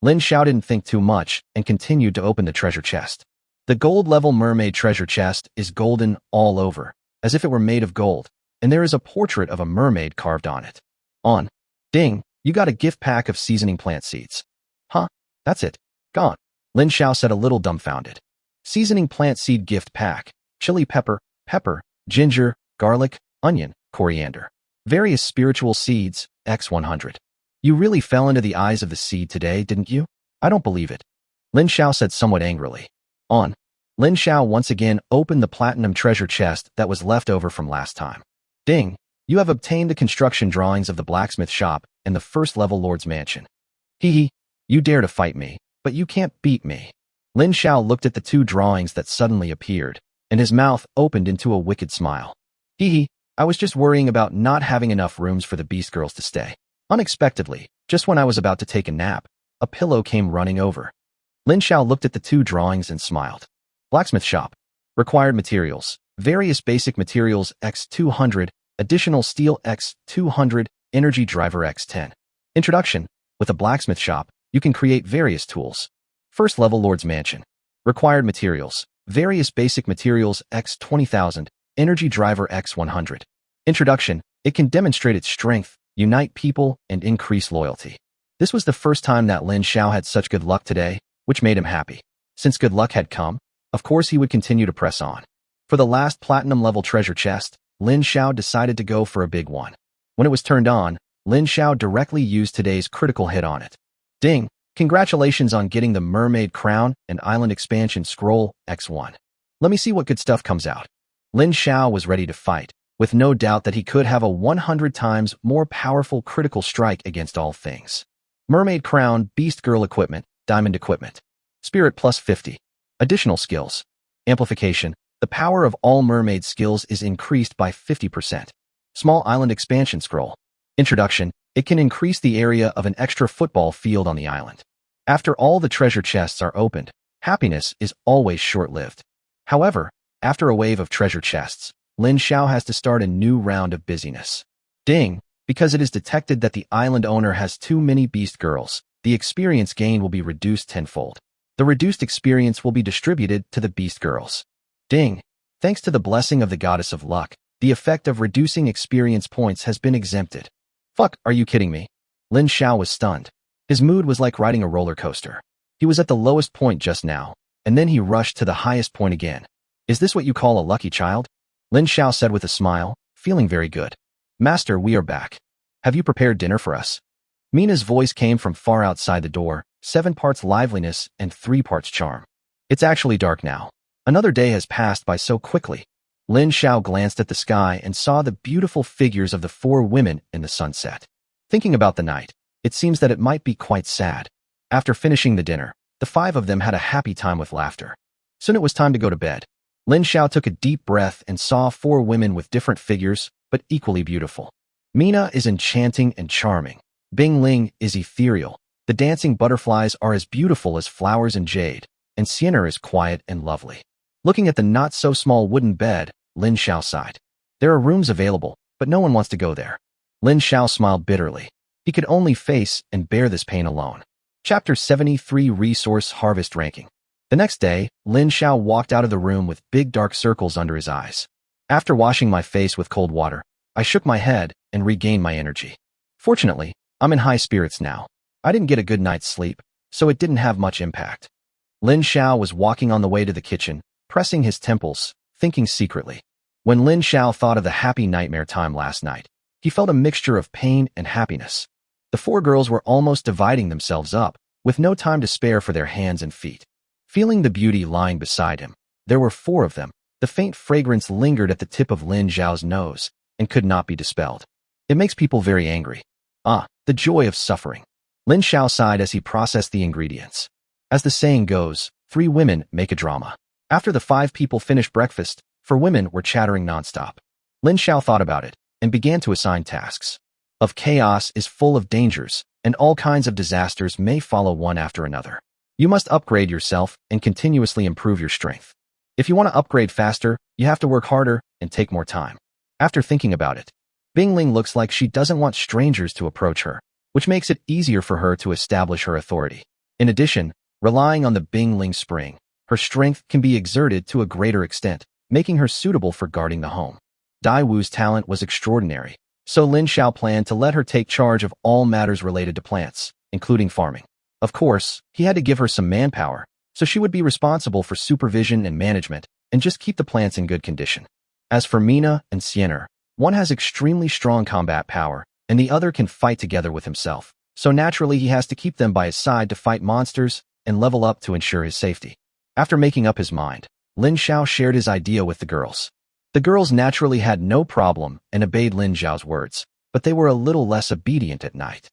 [SPEAKER 1] Lin Xiao didn't think too much and continued to open the treasure chest. The gold-level mermaid treasure chest is golden all over, as if it were made of gold, and there is a portrait of a mermaid carved on it. Ding! You got a gift pack of seasoning plant seeds. Huh? That's it. Gone. Lin Xiao said a little dumbfounded. Seasoning plant seed gift pack. Chili pepper, ginger, garlic, onion, coriander. Various spiritual seeds, X100. You really fell into the eyes of the seed today, didn't you? I don't believe it. Lin Xiao said somewhat angrily. Lin Xiao once again opened the platinum treasure chest that was left over from last time. Ding! You have obtained the construction drawings of the blacksmith shop and the first-level lord's mansion. Hee, you dare to fight me, but you can't beat me. Lin Xiao looked at the 2 drawings that suddenly appeared, and his mouth opened into a wicked smile. Hee, I was just worrying about not having enough rooms for the beast girls to stay. Unexpectedly, just when I was about to take a nap, a pillow came running over. Lin Xiao looked at the 2 drawings and smiled. Blacksmith shop. Required materials. Various basic materials X200, additional steel X200, energy driver X10. Introduction. With a blacksmith shop, You can create various tools. First level Lord's Mansion. Required materials. Various basic materials x 20,000. Energy driver x 100. Introduction. It can demonstrate its strength, unite people, and increase loyalty. This was the first time that Lin Xiao had such good luck today, which made him happy. Since good luck had come, of course he would continue to press on. For the last platinum level treasure chest, Lin Xiao decided to go for a big one. When it was turned on, Lin Xiao directly used today's critical hit on it. Ding! Congratulations on getting the Mermaid Crown and Island Expansion Scroll X1. Let me see what good stuff comes out. Lin Xiao was ready to fight, with no doubt that he could have a 100 times more powerful critical strike against all things. Mermaid Crown, Beast Girl Equipment, Diamond Equipment. Spirit plus 50. Additional skills. Amplification. The power of all mermaid skills is increased by 50%. Small Island Expansion Scroll. Introduction. It can increase the area of an extra football field on the island. After all the treasure chests are opened, happiness is always short-lived. However, after a wave of treasure chests, Lin Xiao has to start a new round of busyness. Ding! Because it is detected that the island owner has too many beast girls, the experience gain will be reduced tenfold. The reduced experience will be distributed to the beast girls. Ding! Thanks to the blessing of the goddess of luck, the effect of reducing experience points has been exempted. Fuck, are you kidding me? Lin Xiao was stunned. His mood was like riding a roller coaster. He was at the lowest point just now, and then he rushed to the highest point again. Is this what you call a lucky child? Lin Xiao said with a smile, feeling very good. Master, we are back. Have you prepared dinner for us? Mina's voice came from far outside the door, 7 parts liveliness and 3 parts charm. It's actually dark now. Another day has passed by so quickly. Lin Xiao glanced at the sky and saw the beautiful figures of the 4 women in the sunset. Thinking about the night, it seems that it might be quite sad. After finishing the dinner, the 5 of them had a happy time with laughter. Soon it was time to go to bed. Lin Xiao took a deep breath and saw 4 women with different figures, but equally beautiful. Mina is enchanting and charming. Bing Ling is ethereal. The dancing butterflies are as beautiful as flowers and jade, and Sienna is quiet and lovely. Looking at the not-so-small wooden bed, Lin Xiao sighed. There are rooms available, but no one wants to go there. Lin Xiao smiled bitterly. He could only face and bear this pain alone. Chapter 73 Resource Harvest Ranking. The next day, Lin Xiao walked out of the room with big dark circles under his eyes. After washing my face with cold water, I shook my head and regained my energy. Fortunately, I'm in high spirits now. I didn't get a good night's sleep, so it didn't have much impact. Lin Xiao was walking on the way to the kitchen, pressing his temples, thinking secretly. When Lin Xiao thought of the happy nightmare time last night, he felt a mixture of pain and happiness. The 4 girls were almost dividing themselves up, with no time to spare for their hands and feet. Feeling the beauty lying beside him, there were 4 of them. The faint fragrance lingered at the tip of Lin Xiao's nose and could not be dispelled. It makes people very angry. Ah, the joy of suffering. Lin Xiao sighed as he processed the ingredients. As the saying goes, 3 women make a drama. After the 5 people finished breakfast, 4 women were chattering nonstop. Lin Xiao thought about it and began to assign tasks. Of chaos is full of dangers, and all kinds of disasters may follow one after another. You must upgrade yourself and continuously improve your strength. If you want to upgrade faster, you have to work harder and take more time. After thinking about it, Bing Ling looks like she doesn't want strangers to approach her, which makes it easier for her to establish her authority. In addition, relying on the Bing Ling spring, her strength can be exerted to a greater extent, making her suitable for guarding the home. Dai Wu's talent was extraordinary, so Lin Xiao planned to let her take charge of all matters related to plants, including farming. Of course, he had to give her some manpower, so she would be responsible for supervision and management, and just keep the plants in good condition. As for Mina and Sienna, one has extremely strong combat power, and the other can fight together with himself, so naturally he has to keep them by his side to fight monsters and level up to ensure his safety. After making up his mind, Lin Xiao shared his idea with the girls. The girls naturally had no problem and obeyed Lin Xiao's words, but they were a little less obedient at night.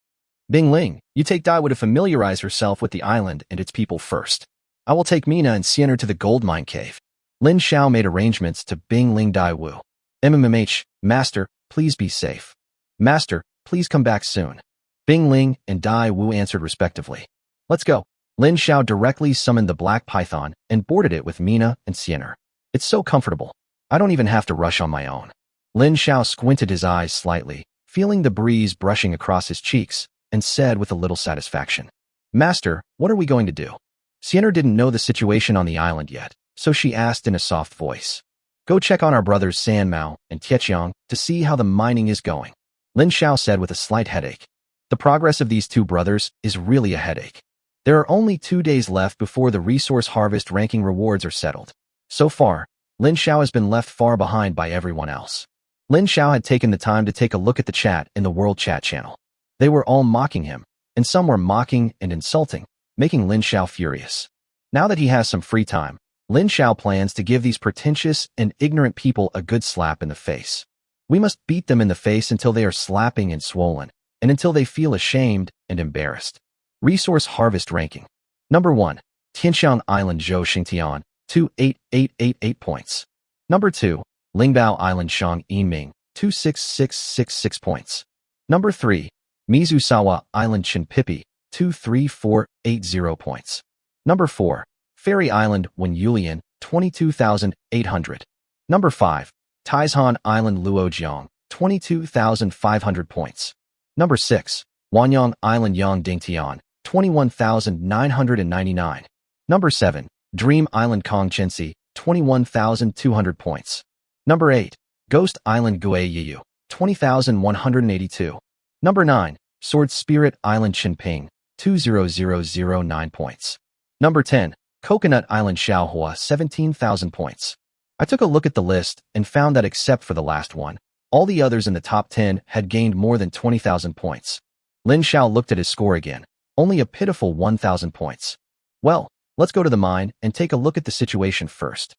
[SPEAKER 1] Bing Ling, you take Dai Wu to familiarize herself with the island and its people first. I will take Mina and Sienna to the gold mine cave. Lin Xiao made arrangements to Bing Ling Dai Wu. MMH, Master, please be safe. Master, please come back soon. Bing Ling and Dai Wu answered respectively. Let's go. Lin Xiao directly summoned the black python and boarded it with Mina and Sienna. It's so comfortable. I don't even have to rush on my own. Lin Xiao squinted his eyes slightly, feeling the breeze brushing across his cheeks, and said with a little satisfaction. Master, what are we going to do? Xian'er didn't know the situation on the island yet, so she asked in a soft voice. Go check on our brothers San Mao and Tietjiang to see how the mining is going, Lin Xiao said with a slight headache. The progress of these two brothers is really a headache. There are only 2 days left before the resource harvest ranking rewards are settled. So far, Lin Xiao has been left far behind by everyone else. Lin Xiao had taken the time to take a look at the chat in the World Chat channel. They were all mocking him, and some were mocking and insulting, making Lin Xiao furious. Now that he has some free time, Lin Xiao plans to give these pretentious and ignorant people a good slap in the face. We must beat them in the face until they are slapping and swollen, and until they feel ashamed and embarrassed. Resource Harvest Ranking. Number 1. Tianxiang Island Zhou Xingtian, 28888 points. Number 2. Lingbao Island Shang Yiming, 26666 points. Number 3. Mizusawa Island Chinpipi, 23480 points. Number 4. Fairy Island Wen Yulian, 22,800. Number 5. Taizhan Island Luojiang, 22,500 points. Number 6. Wanyang Island Yang Dingtian, 21,999. Number 7. Dream Island Kongchensi, 21,200 points. Number 8. Ghost Island Guiyu, 20,182. Number 9. Sword Spirit Island Chinping, 20009 points. Number 10. Coconut Island Xiaohua, 17,000 points. I took a look at the list and found that except for the last one, all the others in the top 10 had gained more than 20,000 points. Lin Xiao looked at his score again, only a pitiful 1,000 points. Well, let's go to the mine and take a look at the situation first.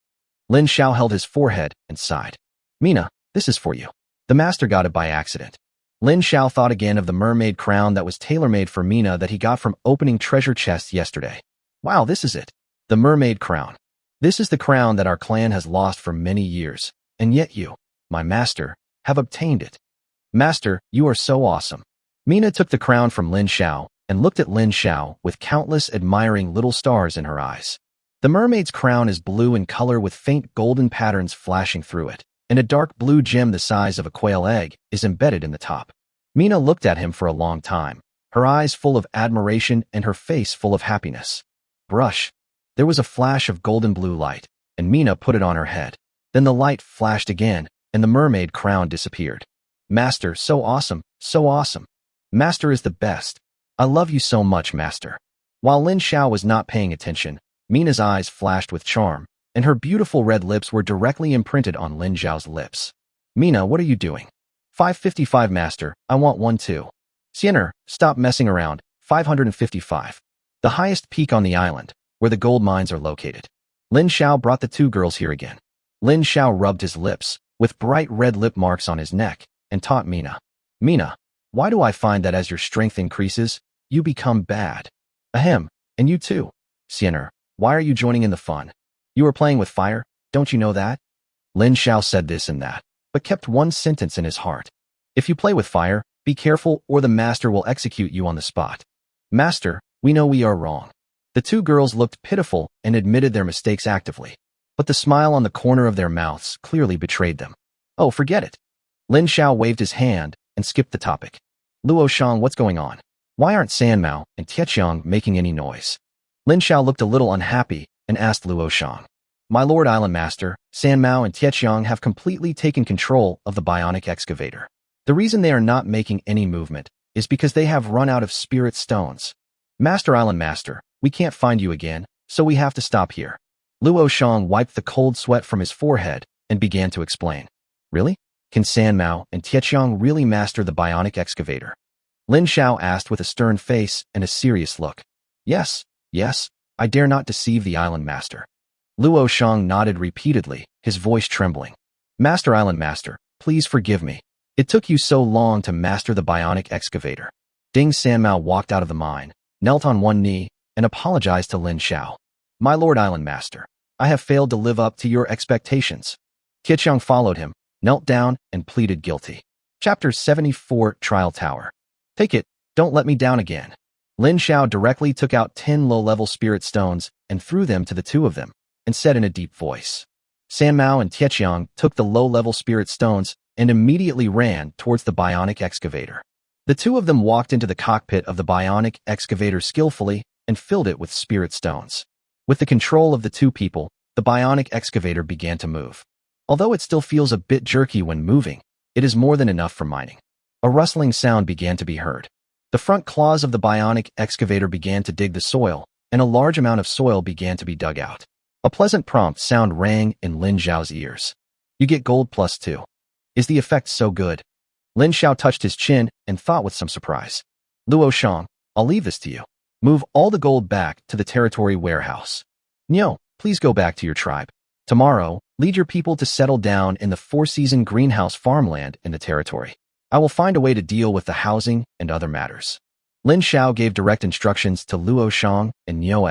[SPEAKER 1] Lin Xiao held his forehead and sighed. Mina, this is for you. The master got it by accident. Lin Xiao thought again of the mermaid crown that was tailor-made for Mina that he got from opening treasure chests yesterday. Wow, this is it. The mermaid crown. This is the crown that our clan has lost for many years, and yet you, my master, have obtained it. Master, you are so awesome. Mina took the crown from Lin Xiao and looked at Lin Xiao with countless admiring little stars in her eyes. The mermaid's crown is blue in color with faint golden patterns flashing through it, and a dark blue gem the size of a quail egg is embedded in the top. Mina looked at him for a long time, her eyes full of admiration and her face full of happiness. Brush. There was a flash of golden blue light, and Mina put it on her head. Then the light flashed again, and the mermaid crown disappeared. Master, so awesome, so awesome. Master is the best. I love you so much, Master. While Lin Xiao was not paying attention, Mina's eyes flashed with charm, and her beautiful red lips were directly imprinted on Lin Xiao's lips. Mina, what are you doing? 555, Master, I want one too. Xian'er, stop messing around. 555. The highest peak on the island, where the gold mines are located. Lin Xiao brought the two girls here again. Lin Xiao rubbed his lips, with bright red lip marks on his neck, and taught Mina. Mina, why do I find that as your strength increases, you become bad? Ahem, and you too. Xian'er, why are you joining in the fun? You are playing with fire, don't you know that? Lin Xiao said this and that, but kept one sentence in his heart. If you play with fire, be careful or the master will execute you on the spot. Master, we know we are wrong. The two girls looked pitiful and admitted their mistakes actively, but the smile on the corner of their mouths clearly betrayed them. Oh, forget it. Lin Xiao waved his hand and skipped the topic. Luo Shang, what's going on? Why aren't San Mao and Tietjiang making any noise? Lin Xiao looked a little unhappy and asked Luo Shang. My Lord Island Master, San Mao and Tietjiang have completely taken control of the bionic excavator. The reason they are not making any movement is because they have run out of spirit stones. Master Island Master, we can't find you again, so we have to stop here. Luo Shang wiped the cold sweat from his forehead and began to explain. Really? Can San Mao and Tietjiang really master the bionic excavator? Lin Xiao asked with a stern face and a serious look. Yes, I dare not deceive the island master. Luo Shang nodded repeatedly, his voice trembling. Master Island Master, please forgive me. It took you so long to master the bionic excavator. Ding San Mao walked out of the mine, knelt on one knee, and apologized to Lin Xiao. My Lord Island Master, I have failed to live up to your expectations. Tietjiang followed him, knelt down, and pleaded guilty. Chapter 74, Trial Tower. Take it, don't let me down again. Lin Xiao directly took out 10 low-level spirit stones and threw them to the two of them, and said in a deep voice. San Mao and Tietjiang took the low-level spirit stones and immediately ran towards the bionic excavator. The two of them walked into the cockpit of the bionic excavator skillfully and filled it with spirit stones. With the control of the two people, the bionic excavator began to move. Although it still feels a bit jerky when moving, it is more than enough for mining. A rustling sound began to be heard. The front claws of the bionic excavator began to dig the soil, and a large amount of soil began to be dug out. A pleasant prompt sound rang in Lin Xiao's ears. You get gold +2. Is the effect so good? Lin Xiao touched his chin and thought with some surprise. Luo Shang, I'll leave this to you. Move all the gold back to the territory warehouse. Niu, please go back to your tribe. Tomorrow, lead your people to settle down in the four-season greenhouse farmland in the territory. I will find a way to deal with the housing and other matters. Lin Xiao gave direct instructions to Luo Shang and Niu.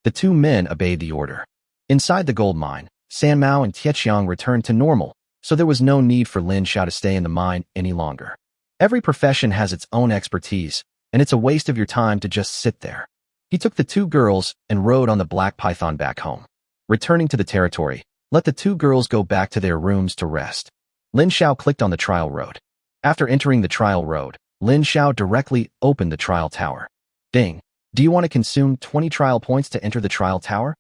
[SPEAKER 1] The two men obeyed the order. Inside the gold mine, San Mao and Tietjiang returned to normal, so there was no need for Lin Xiao to stay in the mine any longer. Every profession has its own expertise, and it's a waste of your time to just sit there. He took the two girls and rode on the black python back home. Returning to the territory, let the two girls go back to their rooms to rest. Lin Xiao clicked on the trial road. After entering the trial road, Lin Xiao directly opened the trial tower. Ding, do you want to consume 20 trial points to enter the trial tower?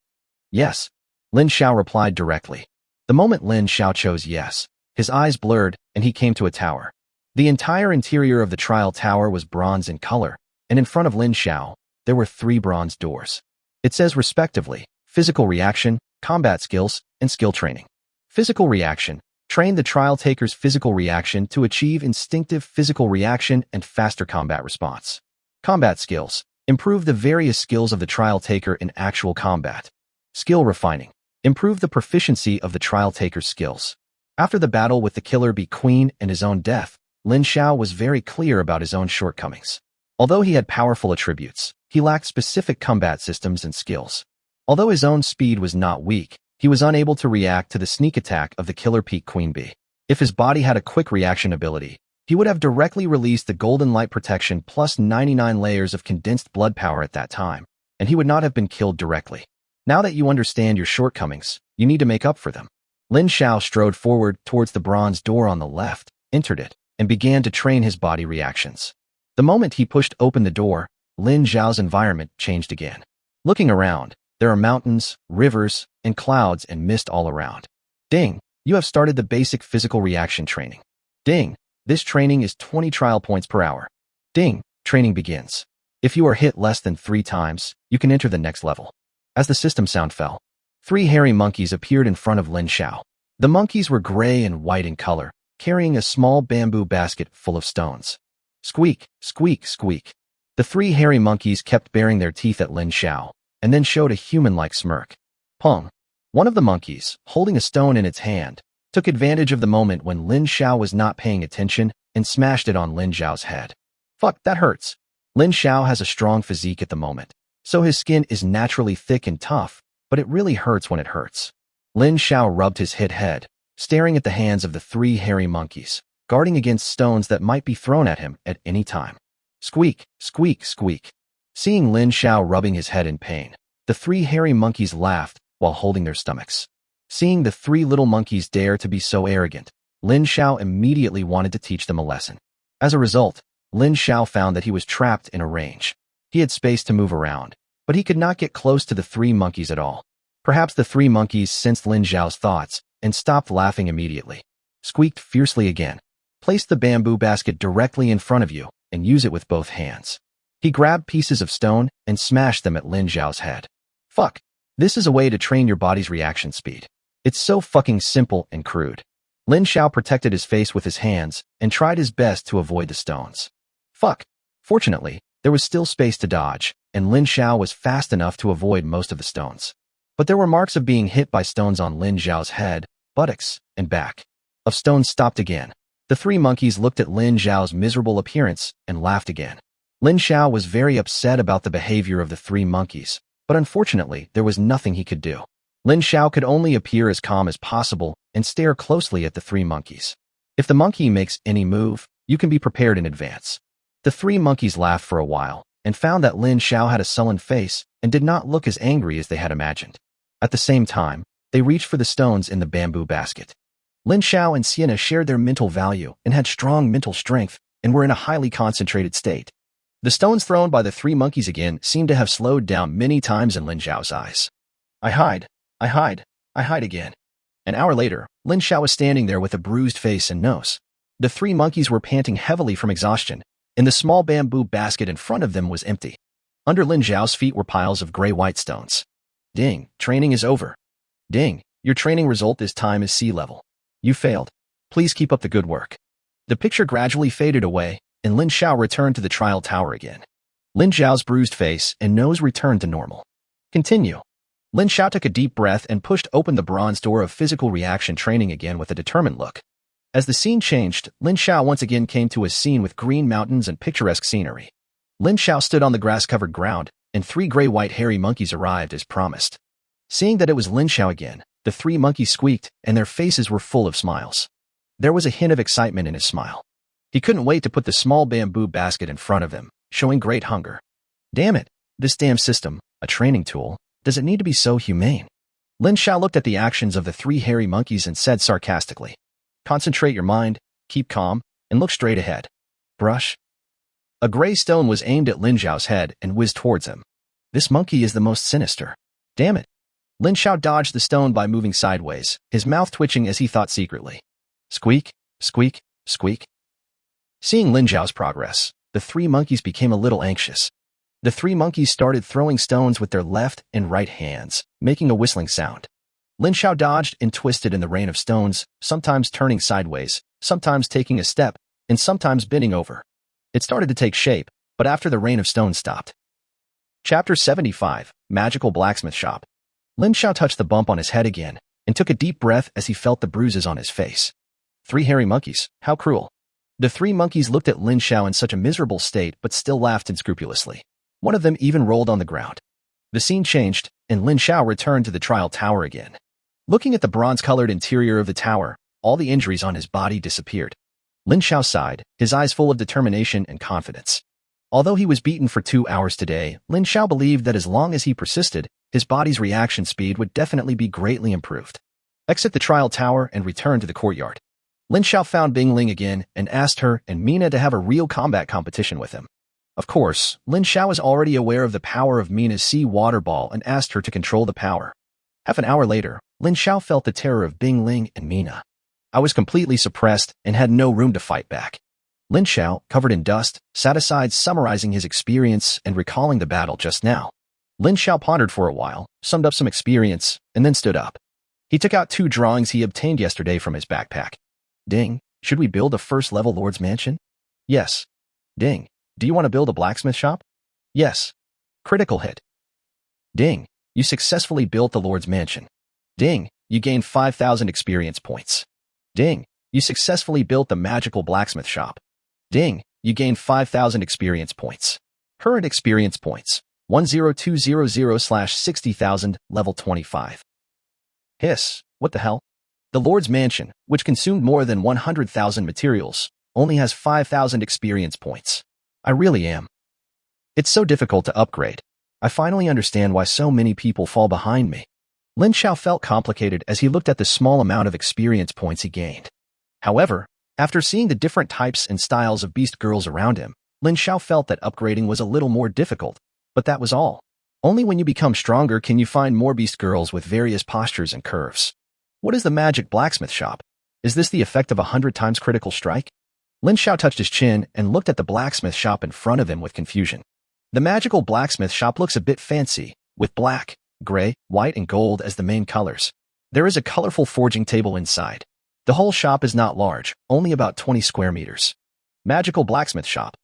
[SPEAKER 1] Yes. Lin Xiao replied directly. The moment Lin Xiao chose yes, his eyes blurred and he came to a tower. The entire interior of the trial tower was bronze in color, and in front of Lin Xiao, there were 3 bronze doors. It says respectively, physical reaction, combat skills, and skill training. Physical reaction. Train the trial taker's physical reaction to achieve instinctive physical reaction and faster combat response. Combat skills. Improve the various skills of the trial taker in actual combat. Skill refining. Improve the proficiency of the trial taker's skills. After the battle with the killer bee queen and his own death, Lin Xiao was very clear about his own shortcomings. Although he had powerful attributes, he lacked specific combat systems and skills. Although his own speed was not weak, he was unable to react to the sneak attack of the killer peak queen bee. If his body had a quick reaction ability, he would have directly released the golden light protection plus 99 layers of condensed blood power at that time, and he would not have been killed directly. Now that you understand your shortcomings, you need to make up for them. Lin Xiao strode forward towards the bronze door on the left, entered it, and began to train his body reactions. The moment he pushed open the door, Lin Xiao's environment changed again. Looking around, there are mountains, rivers, and clouds and mist all around. Ding, you have started the basic physical reaction training. Ding, this training is 20 trial points per hour. Ding, training begins. If you are hit less than 3 times, you can enter the next level. As the system sound fell, 3 hairy monkeys appeared in front of Lin Xiao. The monkeys were gray and white in color, carrying a small bamboo basket full of stones. Squeak, squeak, squeak. The 3 hairy monkeys kept baring their teeth at Lin Xiao, and then showed a human-like smirk. Pong. One of the monkeys, holding a stone in its hand, took advantage of the moment when Lin Xiao was not paying attention and smashed it on Lin Xiao's head. Fuck, that hurts. Lin Xiao has a strong physique at the moment, so his skin is naturally thick and tough, but it really hurts when it hurts. Lin Xiao rubbed his hit head, staring at the hands of the 3 hairy monkeys, guarding against stones that might be thrown at him at any time. Squeak, squeak, squeak. Seeing Lin Xiao rubbing his head in pain, the 3 hairy monkeys laughed while holding their stomachs. Seeing the 3 little monkeys dare to be so arrogant, Lin Xiao immediately wanted to teach them a lesson. As a result, Lin Xiao found that he was trapped in a range. He had space to move around, but he could not get close to the 3 monkeys at all. Perhaps the 3 monkeys sensed Lin Xiao's thoughts and stopped laughing immediately. Squeaked fiercely again. Place the bamboo basket directly in front of you and use it with both hands. He grabbed pieces of stone and smashed them at Lin Xiao's head. Fuck. This is a way to train your body's reaction speed. It's so fucking simple and crude. Lin Xiao protected his face with his hands and tried his best to avoid the stones. Fuck. Fortunately, there was still space to dodge, and Lin Xiao was fast enough to avoid most of the stones. But there were marks of being hit by stones on Lin Xiao's head, buttocks, and back. Of stones stopped again. The 3 monkeys looked at Lin Xiao's miserable appearance and laughed again. Lin Xiao was very upset about the behavior of the 3 monkeys, but unfortunately, there was nothing he could do. Lin Xiao could only appear as calm as possible and stare closely at the 3 monkeys. If the monkey makes any move, you can be prepared in advance. The 3 monkeys laughed for a while and found that Lin Xiao had a sullen face and did not look as angry as they had imagined. At the same time, they reached for the stones in the bamboo basket. Lin Xiao and Sienna shared their mental value and had strong mental strength, and were in a highly concentrated state. The stones thrown by the three monkeys again seemed to have slowed down many times in Lin Xiao's eyes. I hide, I hide, I hide again. An hour later, Lin Xiao was standing there with a bruised face and nose. The three monkeys were panting heavily from exhaustion, and the small bamboo basket in front of them was empty. Under Lin Xiao's feet were piles of gray-white stones. Ding, training is over. Ding, your training result this time is sea level. You failed. Please keep up the good work. The picture gradually faded away, and Lin Xiao returned to the trial tower again. Lin Xiao's bruised face and nose returned to normal. Continue. Lin Xiao took a deep breath and pushed open the bronze door of physical reaction training again with a determined look. As the scene changed, Lin Xiao once again came to a scene with green mountains and picturesque scenery. Lin Xiao stood on the grass-covered ground, and three gray-white hairy monkeys arrived as promised. Seeing that it was Lin Xiao again, the three monkeys squeaked, and their faces were full of smiles. There was a hint of excitement in his smile. He couldn't wait to put the small bamboo basket in front of him, showing great hunger. Damn it, this damn system, a training tool, does it need to be so humane? Lin Xiao looked at the actions of the three hairy monkeys and said sarcastically, Concentrate your mind, keep calm, and look straight ahead. Brush. A gray stone was aimed at Lin Xiao's head and whizzed towards him. This monkey is the most sinister. Damn it. Lin Xiao dodged the stone by moving sideways, his mouth twitching as he thought secretly. Squeak, squeak, squeak. Seeing Lin Xiao's progress, the three monkeys became a little anxious. The three monkeys started throwing stones with their left and right hands, making a whistling sound. Lin Xiao dodged and twisted in the rain of stones, sometimes turning sideways, sometimes taking a step, and sometimes bending over. It started to take shape, but after the rain of stones stopped. Chapter 75, Magical Blacksmith Shop. Lin Xiao touched the bump on his head again, and took a deep breath as he felt the bruises on his face. Three hairy monkeys, how cruel. The three monkeys looked at Lin Xiao in such a miserable state but still laughed unscrupulously. One of them even rolled on the ground. The scene changed, and Lin Xiao returned to the trial tower again. Looking at the bronze-colored interior of the tower, all the injuries on his body disappeared. Lin Xiao sighed, his eyes full of determination and confidence. Although he was beaten for 2 hours today, Lin Xiao believed that as long as he persisted, his body's reaction speed would definitely be greatly improved. Exit the trial tower and return to the courtyard. Lin Xiao found Bing Ling again and asked her and Mina to have a real combat competition with him. Of course, Lin Xiao was already aware of the power of Mina's sea water ball and asked her to control the power. Half an hour later, Lin Xiao felt the terror of Bing Ling and Mina. I was completely suppressed and had no room to fight back. Lin Xiao, covered in dust, sat aside summarizing his experience and recalling the battle just now. Lin Xiao pondered for a while, summed up some experience, and then stood up. He took out 2 drawings he obtained yesterday from his backpack. Ding, should we build a first-level Lord's Mansion? Yes. Ding, do you want to build a blacksmith shop? Yes. Critical hit. Ding, you successfully built the Lord's Mansion. Ding, you gained 5,000 experience points. Ding, you successfully built the magical blacksmith shop. Ding, you gained 5,000 experience points. Current experience points, 10200/60,000, level 25. Hiss, what the hell? The Lord's Mansion, which consumed more than 100,000 materials, only has 5,000 experience points. I really am. It's so difficult to upgrade. I finally understand why so many people fall behind me. Lin Xiao felt complicated as he looked at the small amount of experience points he gained. However, after seeing the different types and styles of beast girls around him, Lin Xiao felt that upgrading was a little more difficult, but that was all. Only when you become stronger can you find more beast girls with various postures and curves. What is the magic blacksmith shop? Is this the effect of 100 times critical strike? Lin Xiao touched his chin and looked at the blacksmith shop in front of him with confusion. The magical blacksmith shop looks a bit fancy, with black, gray, white, and gold as the main colors. There is a colorful forging table inside. The whole shop is not large, only about 20 square meters. Magical blacksmith shop.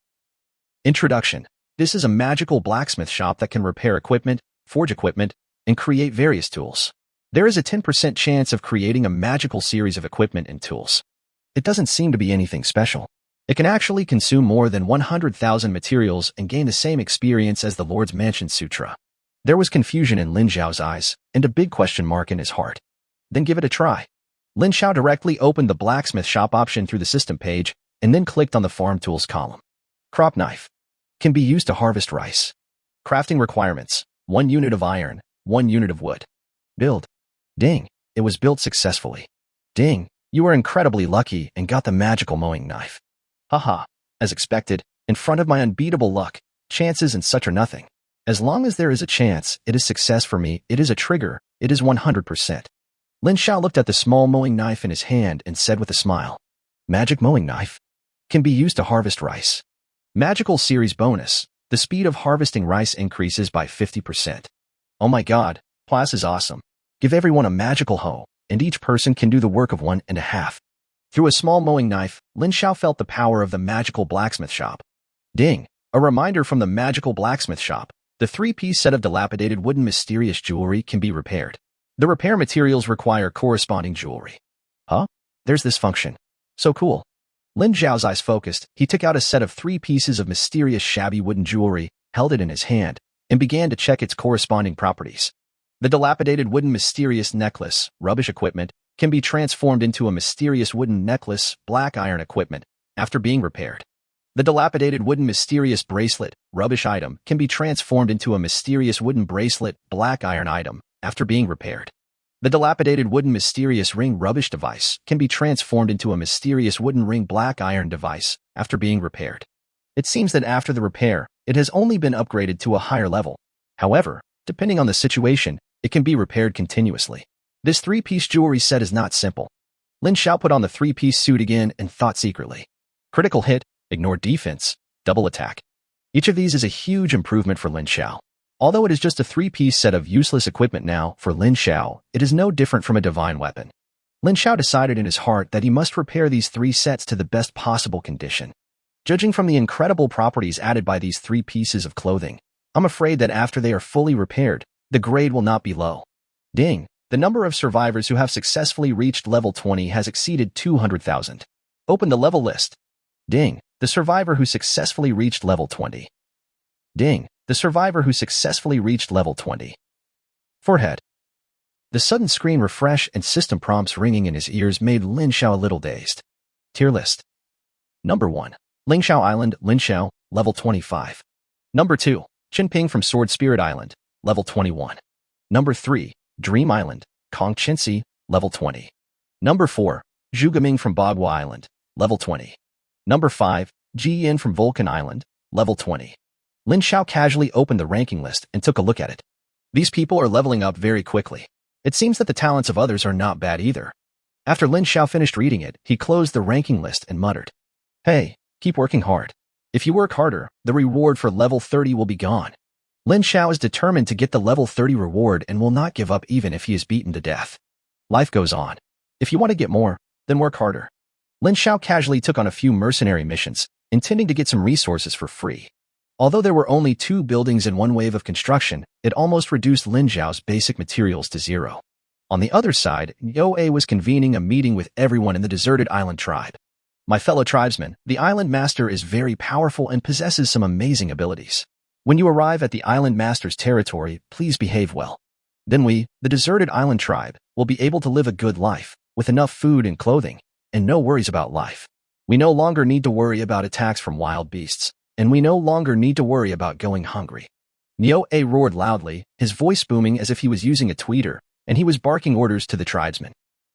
[SPEAKER 1] Introduction. This is a magical blacksmith shop that can repair equipment, forge equipment, and create various tools. There is a 10% chance of creating a magical series of equipment and tools. It doesn't seem to be anything special. It can actually consume more than 100,000 materials and gain the same experience as the Lord's Mansion Sutra. There was confusion in Lin Xiao's eyes and a big question mark in his heart. Then give it a try. Lin Xiao directly opened the blacksmith shop option through the system page and then clicked on the farm tools column. Crop knife. Can be used to harvest rice. Crafting requirements. 1 unit of iron, 1 unit of wood. Build. Ding, it was built successfully. Ding, you were incredibly lucky and got the magical mowing knife. Haha. As expected, in front of my unbeatable luck, chances and such are nothing. As long as there is a chance, it is success for me, it is a trigger, it is 100%. Lin Xiao looked at the small mowing knife in his hand and said with a smile, "Magic mowing knife. Can be used to harvest rice. Magical series bonus. The speed of harvesting rice increases by 50%. Oh my god, class is awesome. Give everyone a magical hoe, and each person can do the work of 1.5. Through a small mowing knife, Lin Xiao felt the power of the magical blacksmith shop. Ding! A reminder from the magical blacksmith shop. The 3-piece set of dilapidated wooden mysterious jewelry can be repaired. The repair materials require corresponding jewelry. Huh? There's this function. So cool. Lin Xiao's eyes focused. He took out a set of 3 pieces of mysterious shabby wooden jewelry, held it in his hand, and began to check its corresponding properties. The dilapidated wooden mysterious necklace, rubbish equipment, can be transformed into a mysterious wooden necklace, black iron equipment, after being repaired. The dilapidated wooden mysterious bracelet, rubbish item, can be transformed into a mysterious wooden bracelet, black iron item, after being repaired. The dilapidated wooden mysterious ring rubbish device can be transformed into a mysterious wooden ring black iron device, after being repaired. It seems that after the repair, it has only been upgraded to a higher level. However, depending on the situation, it can be repaired continuously. This 3-piece jewelry set is not simple. Lin Xiao put on the 3-piece suit again and thought secretly. Critical hit, ignore defense, double attack. Each of these is a huge improvement for Lin Xiao. Although it is just a 3-piece set of useless equipment now, for Lin Xiao, it is no different from a divine weapon. Lin Xiao decided in his heart that he must repair these 3 sets to the best possible condition. Judging from the incredible properties added by these 3 pieces of clothing, I'm afraid that after they are fully repaired, the grade will not be low. Ding! The number of survivors who have successfully reached level 20 has exceeded 200,000. Open the level list. Ding! The survivor who successfully reached level 20. Ding! The survivor who successfully reached level 20. Forehead. The sudden screen refresh and system prompts ringing in his ears made Lin Xiao a little dazed. Tier list. Number 1. Ling Xiao Island, Lin Xiao, level 25. Number 2. Qinping from Sword Spirit Island, level 21. Number 3. Dream Island, Kong Chensi, level 20. Number 4. Zhu Gaming from Bagua Island, level 20. Number 5. Ji Yin from Vulcan Island, level 20. Lin Xiao casually opened the ranking list and took a look at it. These people are leveling up very quickly. It seems that the talents of others are not bad either. After Lin Xiao finished reading it, he closed the ranking list and muttered, "Hey, keep working hard. If you work harder, the reward for level 30 will be gone." Lin Xiao is determined to get the level 30 reward and will not give up even if he is beaten to death. Life goes on. If you want to get more, then work harder. Lin Xiao casually took on a few mercenary missions, intending to get some resources for free. Although there were only 2 buildings in one wave of construction, it almost reduced Lin Xiao's basic materials to 0. On the other side, Yo-A was convening a meeting with everyone in the deserted island tribe. My fellow tribesmen, the island master is very powerful and possesses some amazing abilities. When you arrive at the island master's territory, please behave well. Then we, the deserted island tribe, will be able to live a good life, with enough food and clothing, and no worries about life. We no longer need to worry about attacks from wild beasts, and we no longer need to worry about going hungry. Neo-A roared loudly, his voice booming as if he was using a tweeter, and he was barking orders to the tribesmen.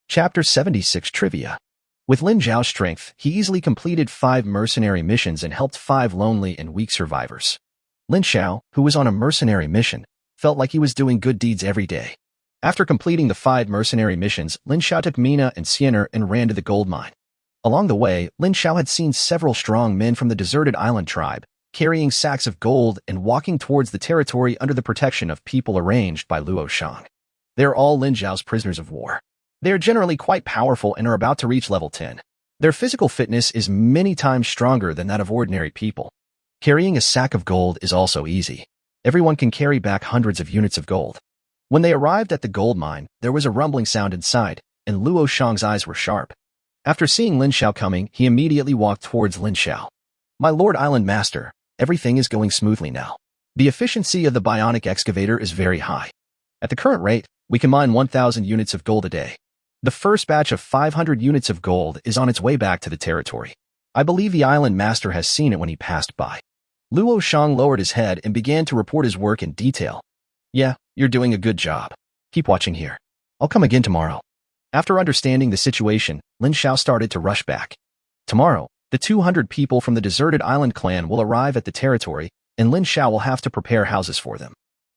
[SPEAKER 1] Chapter 76 Trivia. With Lin Xiao's strength, he easily completed 5 mercenary missions and helped 5 lonely and weak survivors. Lin Xiao, who was on a mercenary mission, felt like he was doing good deeds every day. After completing the 5 mercenary missions, Lin Xiao took Mina and Siener and ran to the gold mine. Along the way, Lin Xiao had seen several strong men from the deserted island tribe, carrying sacks of gold and walking towards the territory under the protection of people arranged by Luo Shang. They are all Lin Xiao's prisoners of war. They are generally quite powerful and are about to reach level 10. Their physical fitness is many times stronger than that of ordinary people. Carrying a sack of gold is also easy. Everyone can carry back hundreds of units of gold. When they arrived at the gold mine, there was a rumbling sound inside, and Luo Shang's eyes were sharp. After seeing Lin Xiao coming, he immediately walked towards Lin Xiao. "My Lord Island Master, everything is going smoothly now. The efficiency of the bionic excavator is very high. At the current rate, we can mine 1,000 units of gold a day. The first batch of 500 units of gold is on its way back to the territory. I believe the Island Master has seen it when he passed by." Luo Shang lowered his head and began to report his work in detail. "Yeah, you're doing a good job. Keep watching here. I'll come again tomorrow." After understanding the situation, Lin Xiao started to rush back. Tomorrow, The 200 people from the deserted island clan will arrive at the territory, and Lin Xiao will have to prepare houses for them.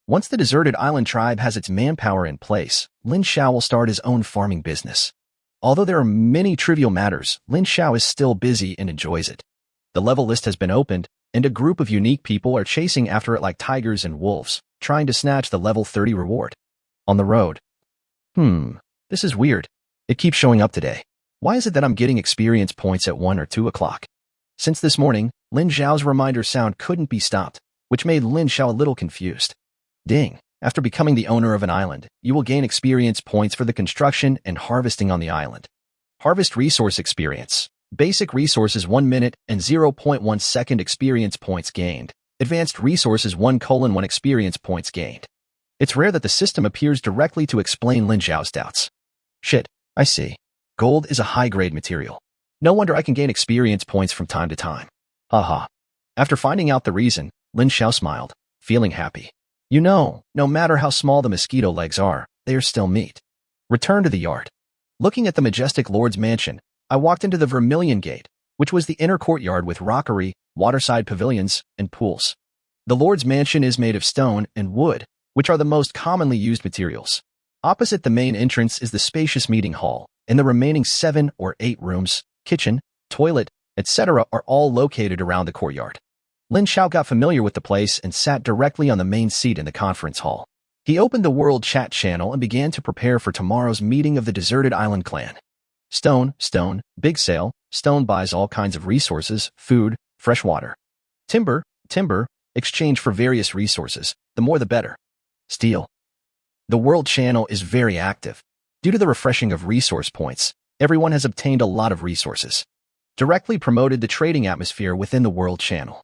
[SPEAKER 1] Once the deserted island tribe has its manpower in place, Lin Xiao will start his own farming business. Although there are many trivial matters, Lin Xiao is still busy and enjoys it. The level list has been opened, and a group of unique people are chasing after it like tigers and wolves, trying to snatch the level 30 reward. On the road. This is weird. It keeps showing up today. Why is it that I'm getting experience points at 1 or 2 o'clock? Since this morning, Lin Xiao's reminder sound couldn't be stopped, which made Lin Xiao a little confused. Ding. After becoming the owner of an island, you will gain experience points for the construction and harvesting on the island. Harvest resource experience. Basic resources 1 minute and 0.1 second experience points gained. Advanced resources 1:1 experience points gained. It's rare that the system appears directly to explain Lin Xiao's doubts. Shit, I see. Gold is a high-grade material. No wonder I can gain experience points from time to time. Haha. After finding out the reason, Lin Xiao smiled, feeling happy. You know, no matter how small the mosquito legs are, they are still meat. Return to the yard. Looking at the majestic lord's mansion, I walked into the Vermilion Gate, which was the inner courtyard with rockery, waterside pavilions, and pools. The lord's mansion is made of stone and wood, which are the most commonly used materials. Opposite the main entrance is the spacious meeting hall, and the remaining 7 or 8 rooms, kitchen, toilet, etc. are all located around the courtyard. Lin Xiao got familiar with the place and sat directly on the main seat in the conference hall. He opened the world chat channel and began to prepare for tomorrow's meeting of the deserted island clan. Stone, big sale. Stone buys all kinds of resources, food, fresh water. Timber, exchange for various resources, the more the better. Steel. The world channel is very active. Due to the refreshing of resource points, everyone has obtained a lot of resources. Directly promoted the trading atmosphere within the world channel.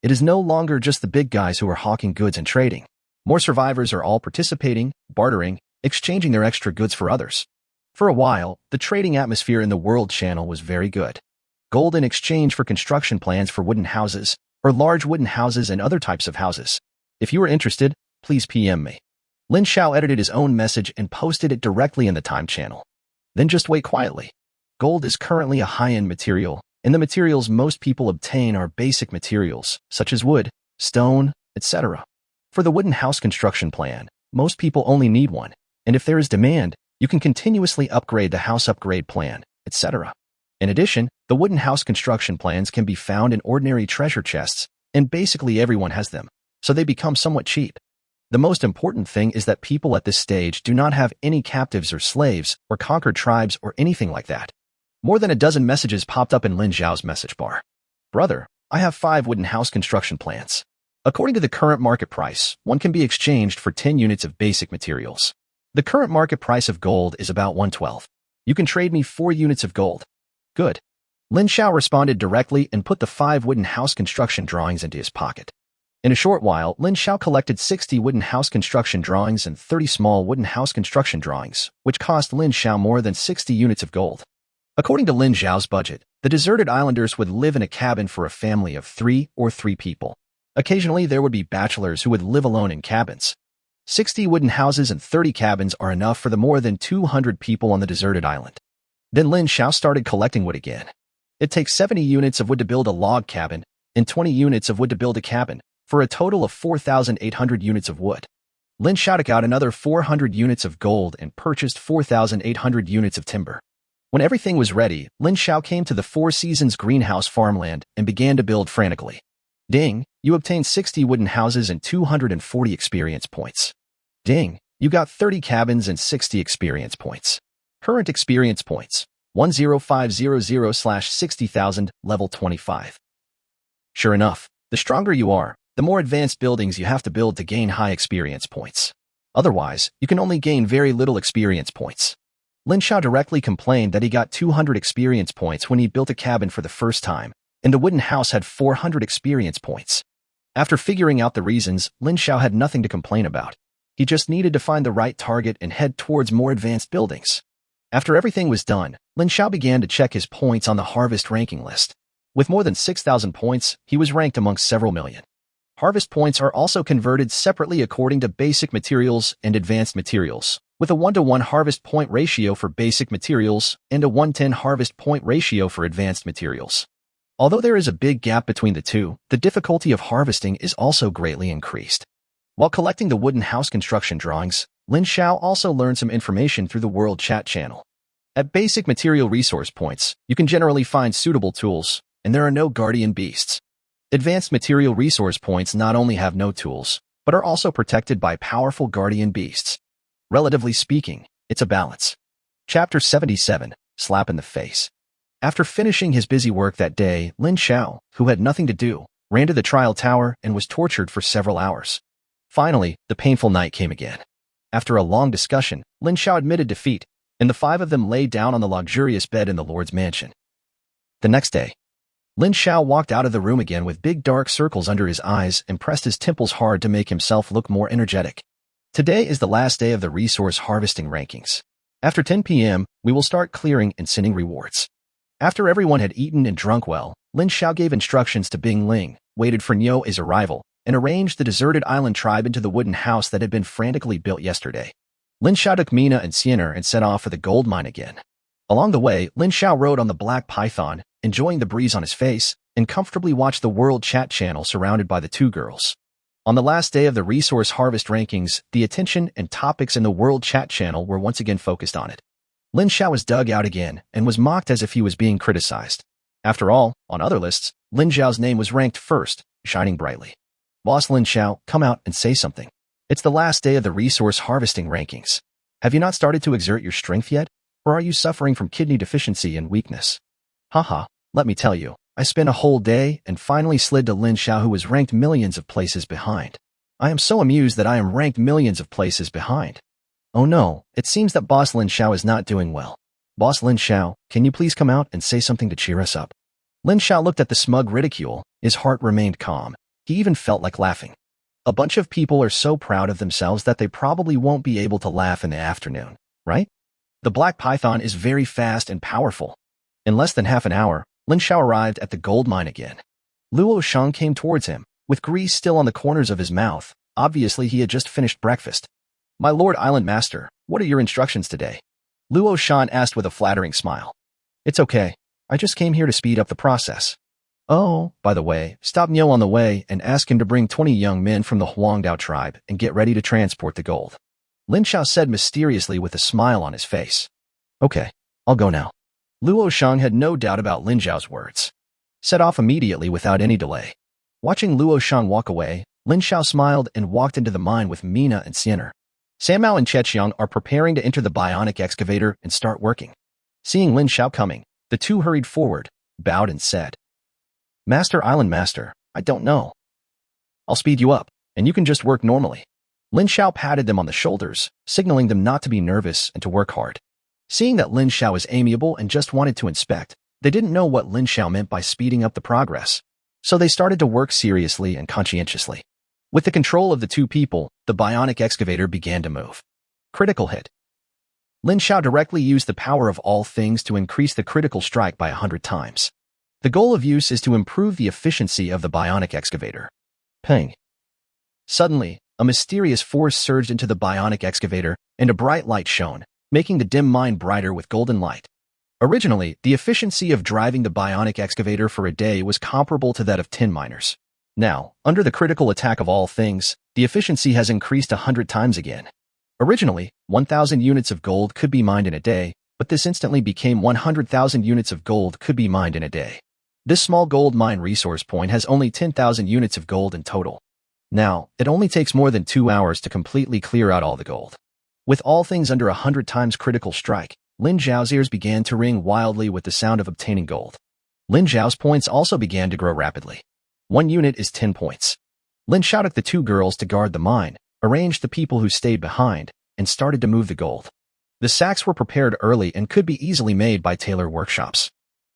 [SPEAKER 1] It is no longer just the big guys who are hawking goods and trading. More survivors are all participating, bartering, exchanging their extra goods for others. For a while, the trading atmosphere in the world channel was very good. Gold in exchange for construction plans for wooden houses, or large wooden houses and other types of houses. If you are interested, please PM me. Lin Xiao edited his own message and posted it directly in the time channel. Then just wait quietly. Gold is currently a high-end material, and the materials most people obtain are basic materials, such as wood, stone, etc. For the wooden house construction plan, most people only need one, and if there is demand, you can continuously upgrade the house upgrade plan, etc. In addition, the wooden house construction plans can be found in ordinary treasure chests, and basically everyone has them, so they become somewhat cheap. The most important thing is that people at this stage do not have any captives or slaves, or conquered tribes or anything like that. More than a dozen messages popped up in Lin Xiao's message bar. Brother, I have 5 wooden house construction plans. According to the current market price, one can be exchanged for 10 units of basic materials. The current market price of gold is about 112. You can trade me 4 units of gold. Good. Lin Xiao responded directly and put the 5 wooden house construction drawings into his pocket. In a short while, Lin Xiao collected 60 wooden house construction drawings and 30 small wooden house construction drawings, which cost Lin Xiao more than 60 units of gold. According to Lin Xiao's budget, the deserted islanders would live in a cabin for a family of 3 or 3 people. Occasionally, there would be bachelors who would live alone in cabins. 60 wooden houses and 30 cabins are enough for the more than 200 people on the deserted island. Then Lin Xiao started collecting wood again. It takes 70 units of wood to build a log cabin and 20 units of wood to build a cabin, for a total of 4,800 units of wood. Lin Xiao took out another 400 units of gold and purchased 4,800 units of timber. When everything was ready, Lin Xiao came to the Four Seasons greenhouse farmland and began to build frantically. Ding, you obtained 60 wooden houses and 240 experience points. Ding, you got 30 cabins and 60 experience points. Current experience points, 10500/60,000, level 25. Sure enough, the stronger you are, the more advanced buildings you have to build to gain high experience points. Otherwise, you can only gain very little experience points. Lin Xiao directly complained that he got 200 experience points when he built a cabin for the first time, and the wooden house had 400 experience points. After figuring out the reasons, Lin Xiao had nothing to complain about. He just needed to find the right target and head towards more advanced buildings. After everything was done, Lin Xiao began to check his points on the harvest ranking list. With more than 6,000 points, he was ranked amongst several million. Harvest points are also converted separately according to basic materials and advanced materials, with a 1:1 harvest point ratio for basic materials and a 1:10 harvest point ratio for advanced materials. Although there is a big gap between the two, the difficulty of harvesting is also greatly increased. While collecting the wooden house construction drawings, Lin Xiao also learned some information through the World Chat channel. At basic material resource points, you can generally find suitable tools, and there are no guardian beasts. Advanced material resource points not only have no tools, but are also protected by powerful guardian beasts. Relatively speaking, it's a balance. Chapter 77, Slap in the Face. After finishing his busy work that day, Lin Xiao, who had nothing to do, ran to the trial tower and was tortured for several hours. Finally, the painful night came again. After a long discussion, Lin Xiao admitted defeat, and the five of them lay down on the luxurious bed in the Lord's mansion. The next day, Lin Xiao walked out of the room again with big dark circles under his eyes and pressed his temples hard to make himself look more energetic. Today is the last day of the resource harvesting rankings. After 10 p.m., we will start clearing and sending rewards. After everyone had eaten and drunk well, Lin Xiao gave instructions to Bing Ling, waited for Nio's arrival, and arranged the deserted island tribe into the wooden house that had been frantically built yesterday. Lin Xiao took Mina and Xianer and set off for the gold mine again. Along the way, Lin Xiao rode on the black python, enjoying the breeze on his face, and comfortably watched the World Chat channel surrounded by the two girls. On the last day of the resource harvest rankings, the attention and topics in the World Chat channel were once again focused on it. Lin Xiao was dug out again and was mocked as if he was being criticized. After all, on other lists, Lin Xiao's name was ranked first, shining brightly. Boss Lin Xiao, come out and say something. It's the last day of the resource harvesting rankings. Have you not started to exert your strength yet? Or are you suffering from kidney deficiency and weakness? Haha, let me tell you, I spent a whole day and finally slid to Lin Xiao, who was ranked millions of places behind. I am so amused that I am ranked millions of places behind. Oh no, it seems that Boss Lin Xiao is not doing well. Boss Lin Xiao, can you please come out and say something to cheer us up? Lin Xiao looked at the smug ridicule. His heart remained calm. He even felt like laughing. A bunch of people are so proud of themselves that they probably won't be able to laugh in the afternoon, right? The black python is very fast and powerful. In less than half an hour, Lin Xiao arrived at the gold mine again. Luo Shang came towards him, with grease still on the corners of his mouth. Obviously, he had just finished breakfast. My Lord Island Master, what are your instructions today? Luo Shang asked with a flattering smile. It's okay. I just came here to speed up the process. Oh, by the way, stop Nio on the way and ask him to bring 20 young men from the Huangdao tribe and get ready to transport the gold. Lin Xiao said mysteriously with a smile on his face. Okay, I'll go now. Luo Shang had no doubt about Lin Xiao's words. Set off immediately without any delay. Watching Luo Shang walk away, Lin Xiao smiled and walked into the mine with Mina and Xianer. Samao and Chechiang are preparing to enter the bionic excavator and start working. Seeing Lin Xiao coming, the two hurried forward, bowed and said, Master Island Master, I don't know. I'll speed you up, and you can just work normally. Lin Xiao patted them on the shoulders, signaling them not to be nervous and to work hard. Seeing that Lin Xiao was amiable and just wanted to inspect, they didn't know what Lin Xiao meant by speeding up the progress. So they started to work seriously and conscientiously. With the control of the two people, the bionic excavator began to move. Critical hit. Lin Xiao directly used the power of all things to increase the critical strike by 100 times. The goal of use is to improve the efficiency of the bionic excavator. Ping. Suddenly, a mysterious force surged into the bionic excavator, and a bright light shone, making the dim mine brighter with golden light. Originally, the efficiency of driving the bionic excavator for a day was comparable to that of 10 miners. Now, under the critical attack of all things, the efficiency has increased 100 times again. Originally, 1,000 units of gold could be mined in a day, but this instantly became 100,000 units of gold could be mined in a day. This small gold mine resource point has only 10,000 units of gold in total. Now, it only takes more than 2 hours to completely clear out all the gold. With all things under 100 times critical strike, Lin Xiao's ears began to ring wildly with the sound of obtaining gold. Lin Xiao's points also began to grow rapidly. 1 unit is 10 points. Lin Xiao took the two girls to guard the mine, arranged the people who stayed behind, and started to move the gold. The sacks were prepared early and could be easily made by tailor workshops.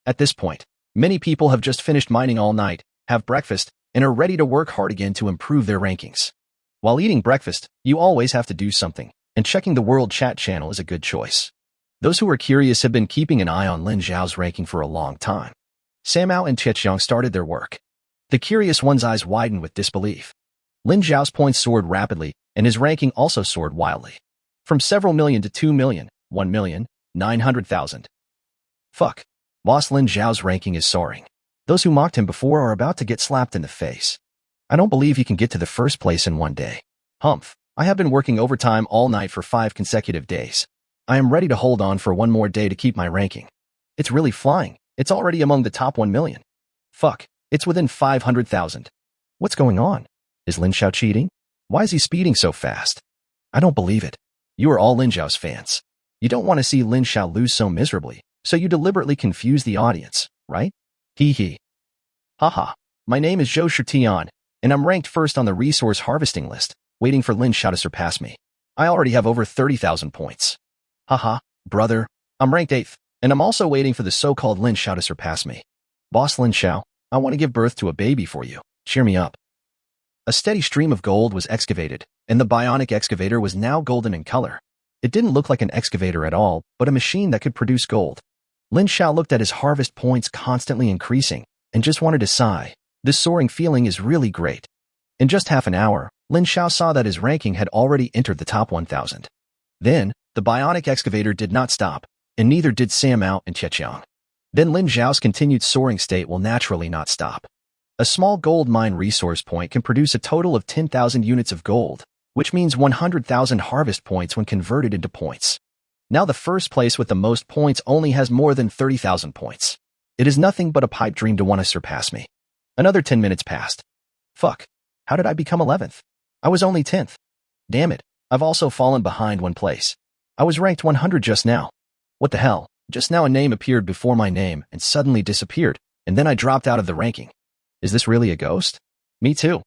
[SPEAKER 1] At this point, many people have just finished mining all night, have breakfast, and are ready to work hard again to improve their rankings. While eating breakfast, you always have to do something, and checking the World Chat channel is a good choice. Those who are curious have been keeping an eye on Lin Xiao's ranking for a long time. Samao and Chechiang started their work. The curious one's eyes widened with disbelief. Lin Xiao's points soared rapidly, and his ranking also soared wildly. From several million to 2 million, 1,900,000. Fuck. Boss Lin Xiao's ranking is soaring. Those who mocked him before are about to get slapped in the face. I don't believe he can get to the first place in one day. Humph. I have been working overtime all night for 5 consecutive days. I am ready to hold on for one more day to keep my ranking. It's really flying. It's already among the top 1 million. Fuck. It's within 500,000. What's going on? Is Lin Xiao cheating? Why is he speeding so fast? I don't believe it. You are all Lin Xiao's fans. You don't want to see Lin Xiao lose so miserably, so you deliberately confuse the audience, right? Hee hee. Haha. My name is Zhou Shitian, and I'm ranked first on the resource harvesting list, waiting for Lin Xiao to surpass me. I already have over 30,000 points. Haha, brother. I'm ranked 8th, and I'm also waiting for the so-called Lin Xiao to surpass me. Boss Lin Xiao, I want to give birth to a baby for you. Cheer me up. A steady stream of gold was excavated, and the bionic excavator was now golden in color. It didn't look like an excavator at all, but a machine that could produce gold. Lin Xiao looked at his harvest points constantly increasing, and just wanted to sigh. This soaring feeling is really great. In just half an hour, Lin Xiao saw that his ranking had already entered the top 1,000. Then, the bionic excavator did not stop, and neither did Sam Mao and Chechiang. Then Lin Xiao's continued soaring state will naturally not stop. A small gold mine resource point can produce a total of 10,000 units of gold, which means 100,000 harvest points when converted into points. Now the first place with the most points only has more than 30,000 points. It is nothing but a pipe dream to want to surpass me. Another 10 minutes passed. Fuck. How did I become 11th? I was only 10th. Damn it. I've also fallen behind 1 place. I was ranked 100 just now. What the hell? Just now a name appeared before my name and suddenly disappeared, and then I dropped out of the ranking. Is this really a ghost? Me too.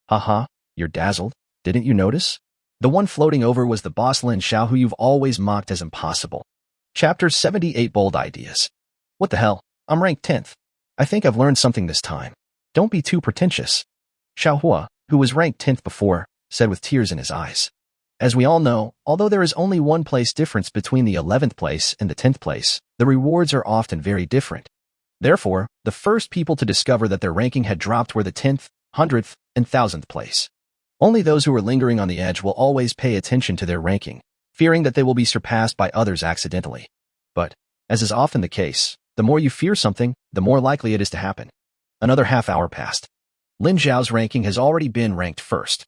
[SPEAKER 1] Haha, you're dazzled. Didn't you notice? The one floating over was the boss Lin Xiao who you've always mocked as impossible. Chapter 78 Bold Ideas. What the hell? I'm ranked 10th. I think I've learned something this time. Don't be too pretentious. Xiao Hua, who was ranked 10th before, said with tears in his eyes. As we all know, although there is only 1 place difference between the 11th place and the 10th place, the rewards are often very different. Therefore, the first people to discover that their ranking had dropped were the 10th, 100th, and 1000th place. Only those who are lingering on the edge will always pay attention to their ranking, fearing that they will be surpassed by others accidentally. But, as is often the case, the more you fear something, the more likely it is to happen. Another half hour passed. Lin Xiao's ranking has already been ranked first.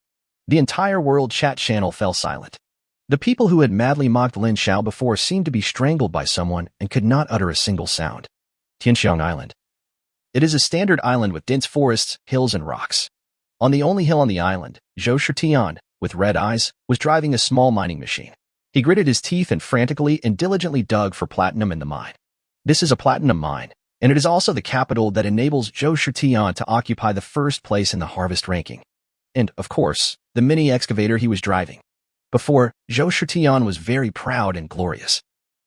[SPEAKER 1] The entire world chat channel fell silent. The people who had madly mocked Lin Xiao before seemed to be strangled by someone and could not utter a single sound. Tianxiang Island. It is a standard island with dense forests, hills, and rocks. On the only hill on the island, Zhou Shitian, with red eyes, was driving a small mining machine. He gritted his teeth and frantically and diligently dug for platinum in the mine. This is a platinum mine, and it is also the capital that enables Zhou Shitian to occupy the first place in the harvest ranking. And, of course, the mini excavator he was driving. Before, Zhou Shitian was very proud and glorious.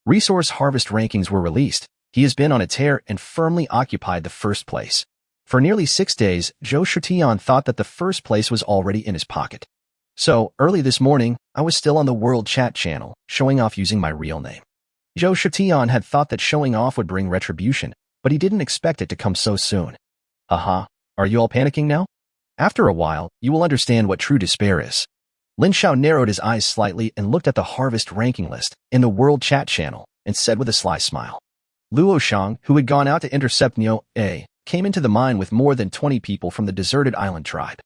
[SPEAKER 1] Resource harvest rankings were released. He has been on a tear and firmly occupied the first place. For nearly 6 days, Zhou Shitian thought that the first place was already in his pocket. So, early this morning, I was still on the World Chat channel, showing off using my real name. Zhou Shitian had thought that showing off would bring retribution, but he didn't expect it to come so soon. Haha, are you all panicking now? After a while, you will understand what true despair is. Lin Xiao narrowed his eyes slightly and looked at the harvest ranking list in the World Chat channel and said with a sly smile. Luo Shang, who had gone out to intercept Neo A, came into the mine with more than 20 people from the deserted island tribe.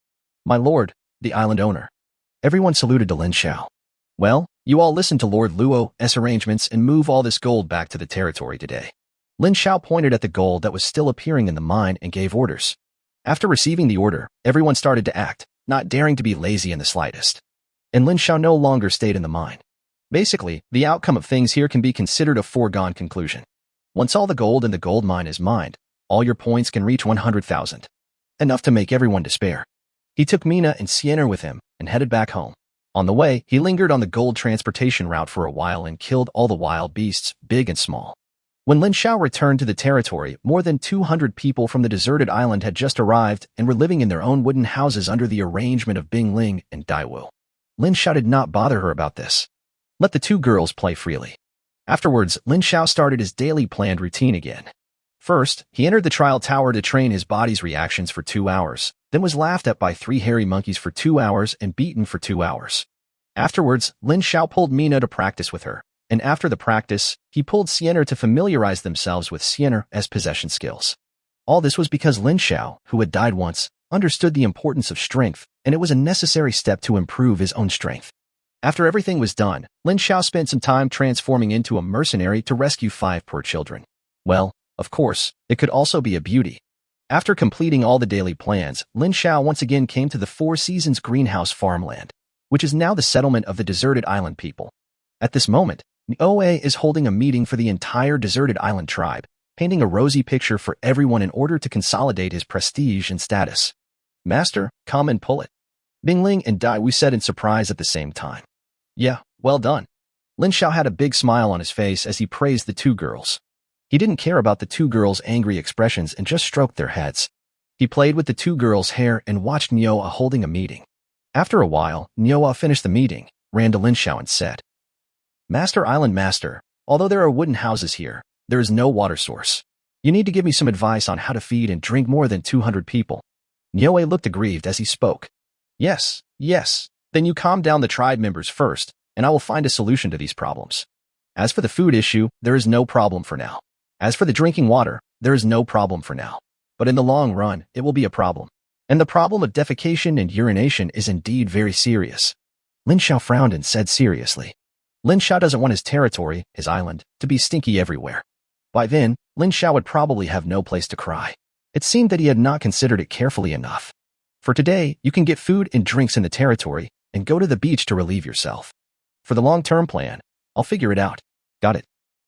[SPEAKER 1] My lord, the island owner. Everyone saluted to Lin Xiao. Well, you all listen to Lord Luo's arrangements and move all this gold back to the territory today. Lin Xiao pointed at the gold that was still appearing in the mine and gave orders. After receiving the order, everyone started to act, not daring to be lazy in the slightest. And Lin Xiao no longer stayed in the mine. Basically, the outcome of things here can be considered a foregone conclusion. Once all the gold in the gold mine is mined, all your points can reach 100,000. Enough to make everyone despair. He took Mina and Sienna with him and headed back home. On the way, he lingered on the gold transportation route for a while and killed all the wild beasts, big and small. When Lin Xiao returned to the territory, more than 200 people from the deserted island had just arrived and were living in their own wooden houses under the arrangement of Bing Ling and Dai Wu. Lin Xiao did not bother her about this. Let the 2 girls play freely. Afterwards, Lin Xiao started his daily planned routine again. First, he entered the trial tower to train his body's reactions for 2 hours, then was laughed at by 3 hairy monkeys for 2 hours and beaten for 2 hours. Afterwards, Lin Xiao pulled Mina to practice with her, and after the practice, he pulled Sienna to familiarize themselves with Sienna's possession skills. All this was because Lin Xiao, who had died once, understood the importance of strength, and it was a necessary step to improve his own strength. After everything was done, Lin Xiao spent some time transforming into a mercenary to rescue 5 poor children. Well, of course, it could also be a beauty. After completing all the daily plans, Lin Xiao once again came to the Four Seasons greenhouse farmland, which is now the settlement of the deserted island people. At this moment, Niue is holding a meeting for the entire deserted island tribe, painting a rosy picture for everyone in order to consolidate his prestige and status. Master, come and pull it. Bingling and Dai Wu said in surprise at the same time. Yeah, well done. Lin Xiao had a big smile on his face as he praised the 2 girls. He didn't care about the 2 girls' angry expressions and just stroked their heads. He played with the 2 girls' hair and watched Niue holding a meeting. After a while, Niue finished the meeting, ran to Lin Xiao and said, Master Island Master, although there are wooden houses here, there is no water source. You need to give me some advice on how to feed and drink more than 200 people. Niue looked aggrieved as he spoke. Yes, then you calm down the tribe members first, and I will find a solution to these problems. As for the food issue, there is no problem for now. As for the drinking water, there is no problem for now. But in the long run, it will be a problem. And the problem of defecation and urination is indeed very serious. Lin Xiao frowned and said seriously. Lin Xiao doesn't want his territory, his island, to be stinky everywhere. By then, Lin Xiao would probably have no place to cry. It seemed that he had not considered it carefully enough. For today, you can get food and drinks in the territory and go to the beach to relieve yourself. For the long-term plan, I'll figure it out. Got it.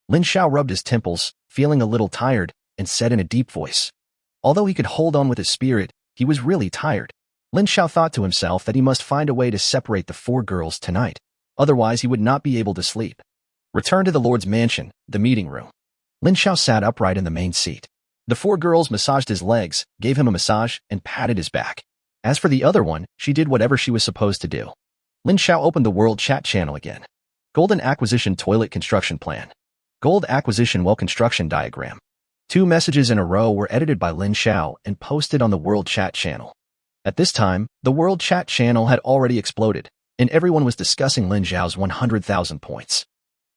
[SPEAKER 1] Lin Xiao rubbed his temples, feeling a little tired, and said in a deep voice. Although he could hold on with his spirit, he was really tired. Lin Xiao thought to himself that he must find a way to separate the 4 girls tonight. Otherwise, he would not be able to sleep. Return to the Lord's mansion, the meeting room. Lin Xiao sat upright in the main seat. The 4 girls massaged his legs, gave him a massage, and patted his back. As for the other one, she did whatever she was supposed to do. Lin Xiao opened the World Chat channel again. Golden Acquisition Toilet Construction Plan. Gold Acquisition Well Construction Diagram. 2 messages in a row were edited by Lin Xiao and posted on the World Chat channel. At this time, the World Chat channel had already exploded, and everyone was discussing Lin Xiao's 100,000 points.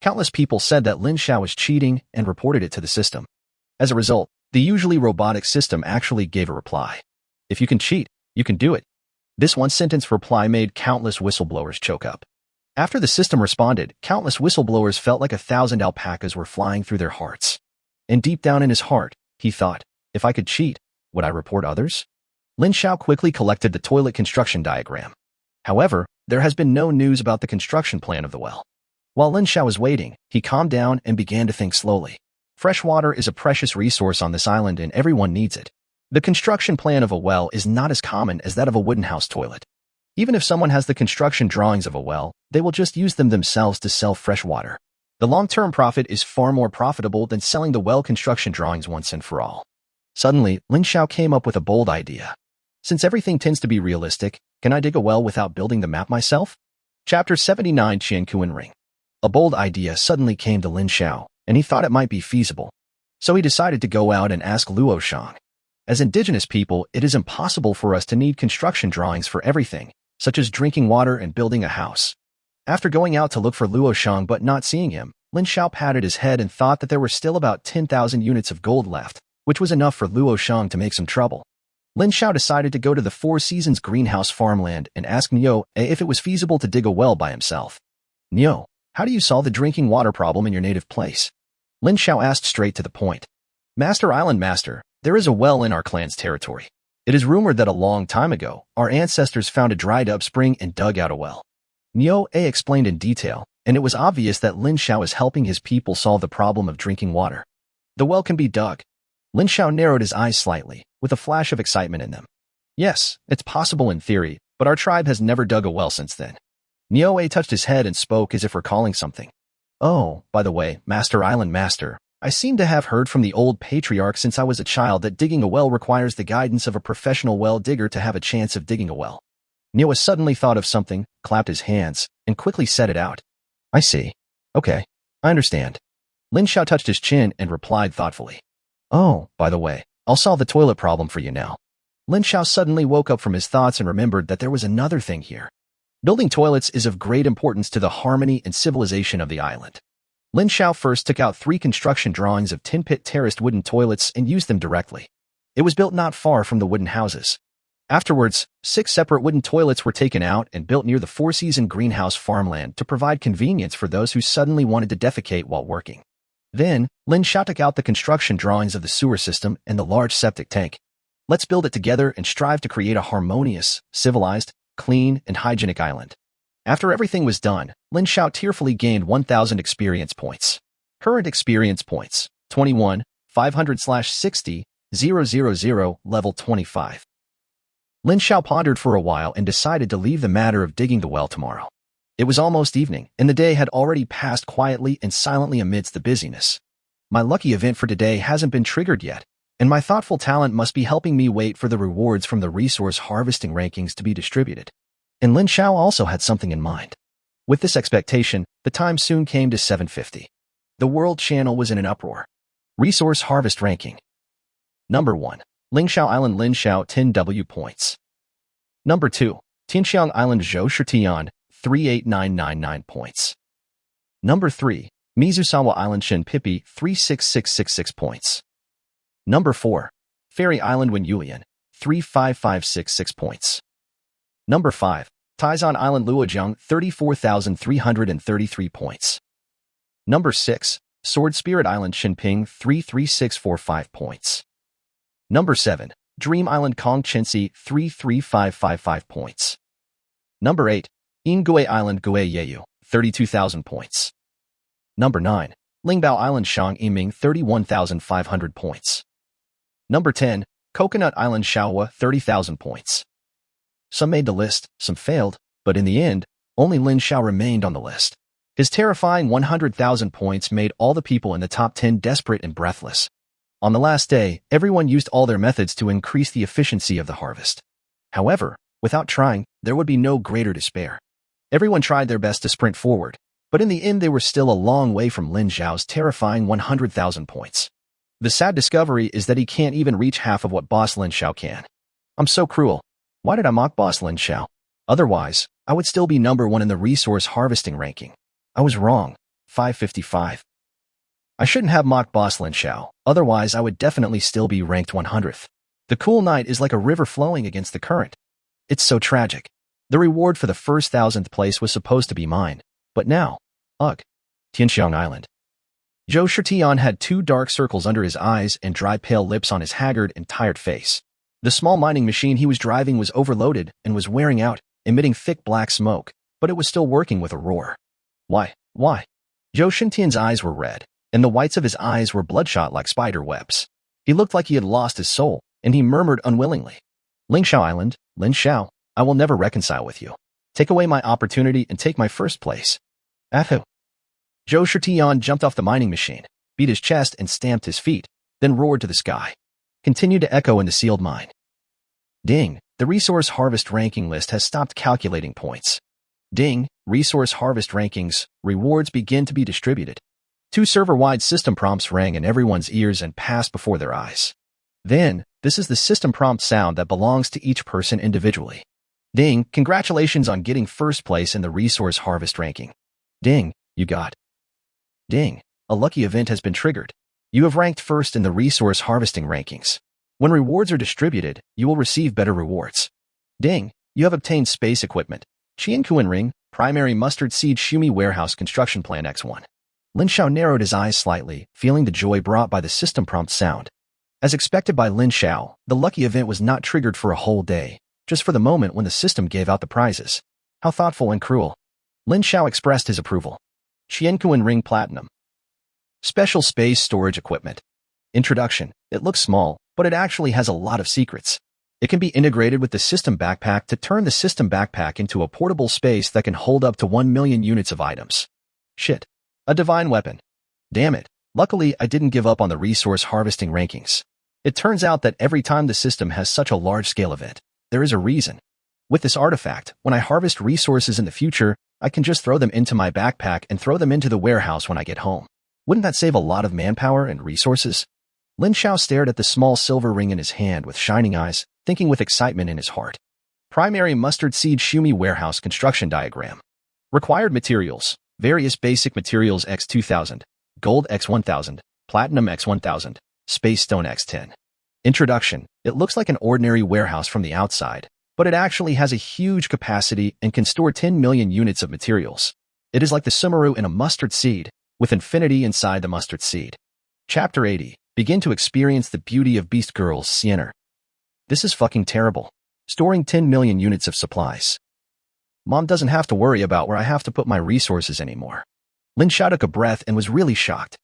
[SPEAKER 1] Countless people said that Lin Xiao was cheating and reported it to the system. As a result, the usually robotic system actually gave a reply. If you can cheat, you can do it. This one-sentence reply made countless whistleblowers choke up. After the system responded, countless whistleblowers felt like 1,000 alpacas were flying through their hearts. And deep down in his heart, he thought, if I could cheat, would I report others? Lin Xiao quickly collected the toilet construction diagram. However, there has been no news about the construction plan of the well. While Lin Xiao was waiting, he calmed down and began to think slowly. Fresh water is a precious resource on this island and everyone needs it. The construction plan of a well is not as common as that of a wooden house toilet. Even if someone has the construction drawings of a well, they will just use them themselves to sell fresh water. The long-term profit is far more profitable than selling the well construction drawings once and for all. Suddenly, Lin Xiao came up with a bold idea. Since everything tends to be realistic, can I dig a well without building the map myself? Chapter 79 Qiankuan Ring. A bold idea suddenly came to Lin Xiao, and he thought it might be feasible. So he decided to go out and ask Luo Shang. As indigenous people, it is impossible for us to need construction drawings for everything, such as drinking water and building a house. After going out to look for Luo Shang but not seeing him, Lin Xiao patted his head and thought that there were still about 10,000 units of gold left, which was enough for Luo Shang to make some trouble. Lin Xiao decided to go to the Four Seasons greenhouse farmland and ask Niu if it was feasible to dig a well by himself. Niu, how do you solve the drinking water problem in your native place? Lin Xiao asked straight to the point. Master Island Master, there is a well in our clan's territory. It is rumored that a long time ago, our ancestors found a dried-up spring and dug out a well. Niu explained in detail, and it was obvious that Lin Xiao is helping his people solve the problem of drinking water. The well can be dug. Lin Xiao narrowed his eyes slightly, with a flash of excitement in them. Yes, it's possible in theory, but our tribe has never dug a well since then. Niu touched his head and spoke as if recalling something. Oh, by the way, Master Island Master, I seem to have heard from the old patriarch since I was a child that digging a well requires the guidance of a professional well digger to have a chance of digging a well. Niu suddenly thought of something, clapped his hands, and quickly said it out. I see. Okay, I understand. Lin Xiao touched his chin and replied thoughtfully. Oh, by the way, I'll solve the toilet problem for you now. Lin Xiao suddenly woke up from his thoughts and remembered that there was another thing here. Building toilets is of great importance to the harmony and civilization of the island. Lin Xiao first took out 3 construction drawings of tin pit terraced wooden toilets and used them directly. It was built not far from the wooden houses. Afterwards, 6 separate wooden toilets were taken out and built near the four-season greenhouse farmland to provide convenience for those who suddenly wanted to defecate while working. Then, Lin Xiao took out the construction drawings of the sewer system and the large septic tank. Let's build it together and strive to create a harmonious, civilized, clean, and hygienic island. After everything was done, Lin Xiao tearfully gained 1,000 experience points. Current experience points, 21, 500/60, 000, level 25. Lin Xiao pondered for a while and decided to leave the matter of digging the well tomorrow. It was almost evening, and the day had already passed quietly and silently amidst the busyness. My lucky event for today hasn't been triggered yet, and my thoughtful talent must be helping me wait for the rewards from the resource harvesting rankings to be distributed. And Lin Xiao also had something in mind. With this expectation, the time soon came to 7:50. The World Channel was in an uproar. Resource Harvest Ranking. Number 1. Lingxiao Island Lin Xiao 10W points. Number 2. Tianxiang Island Zhou Shitian 38999 points. Number 3. Mizusawa Island Shin Pippi 36666 points. Number 4. Fairy Island Wen Yulian 35566 points. Number 5. Taizan Island Luojiang 34,333 points. Number 6. Sword Spirit Island Xinping 33645 points. Number 7. Dream Island Kong Chensi 33555 points. Number 8. Ingui Island Gue Yeyu 32,000 points. Number 9. Lingbao Island Shang Yiming 31,500 points. Number 10. Coconut Island Shaohua 30,000 points. Some made the list, some failed, but in the end, only Lin Xiao remained on the list. His terrifying 100,000 points made all the people in the top 10 desperate and breathless. On the last day, everyone used all their methods to increase the efficiency of the harvest. However, without trying, there would be no greater despair. Everyone tried their best to sprint forward, but in the end they were still a long way from Lin Xiao's terrifying 100,000 points. The sad discovery is that he can't even reach half of what Boss Lin Xiao can. I'm so cruel. Why did I mock Boss Lin Xiao? Otherwise, I would still be number 1 in the resource harvesting ranking. I was wrong. 555. I shouldn't have mocked Boss Lin Xiao, otherwise I would definitely still be ranked 100th. The cool night is like a river flowing against the current. It's so tragic. The reward for the first 1,000th place was supposed to be mine, but now, ugh. Tianxiang Island. Zhou Shitian had 2 dark circles under his eyes and dry pale lips on his haggard and tired face. The small mining machine he was driving was overloaded and was wearing out, emitting thick black smoke, but it was still working with a roar. Why? Zhou Shitian's eyes were red, and the whites of his eyes were bloodshot like spider webs. He looked like he had lost his soul, and he murmured unwillingly, Lingxiao Island, Lin Xiao, I will never reconcile with you. Take away my opportunity and take my first place. Ahu. Zhou Shitian jumped off the mining machine, beat his chest and stamped his feet, then roared to the sky. Continued to echo in the sealed mine. Ding, the resource harvest ranking list has stopped calculating points. Ding, resource harvest rankings, rewards begin to be distributed. 2 server-wide system prompts rang in everyone's ears and passed before their eyes. Then, this is the system prompt sound that belongs to each person individually. Ding, congratulations on getting first place in the resource harvest ranking. Ding, you got. Ding, a lucky event has been triggered. You have ranked first in the resource harvesting rankings. When rewards are distributed, you will receive better rewards. Ding, you have obtained space equipment. Qiankuan Ring, Primary Mustard Seed Shumi Warehouse Construction Plan X1. Lin Xiao narrowed his eyes slightly, feeling the joy brought by the system prompt sound. As expected by Lin Xiao, the lucky event was not triggered for a whole day, just for the moment when the system gave out the prizes. How thoughtful and cruel. Lin Xiao expressed his approval. Qiankuan Ring Platinum. Special Space Storage Equipment. Introduction. It looks small, but it actually has a lot of secrets. It can be integrated with the system backpack to turn the system backpack into a portable space that can hold up to 1 million units of items. Shit. A divine weapon. Damn it. Luckily, I didn't give up on the resource harvesting rankings. It turns out that every time the system has such a large-scale event, there is a reason. With this artifact, when I harvest resources in the future, I can just throw them into my backpack and throw them into the warehouse when I get home. Wouldn't that save a lot of manpower and resources? Lin Xiao stared at the small silver ring in his hand with shining eyes, thinking with excitement in his heart. Primary Mustard Seed Shumi Warehouse Construction Diagram. Required materials. Various basic materials X2000, Gold X1000, Platinum X1000, Space Stone X10. Introduction. It looks like an ordinary warehouse from the outside, but it actually has a huge capacity and can store 10 million units of materials. It is like the sumaru in a mustard seed, with infinity inside the mustard seed. Chapter 80. Begin to experience the beauty of Beast Girl's Sienna. This is fucking terrible. Storing 10 million units of supplies. Mom doesn't have to worry about where I have to put my resources anymore. Lin Xiao took a breath and was really shocked.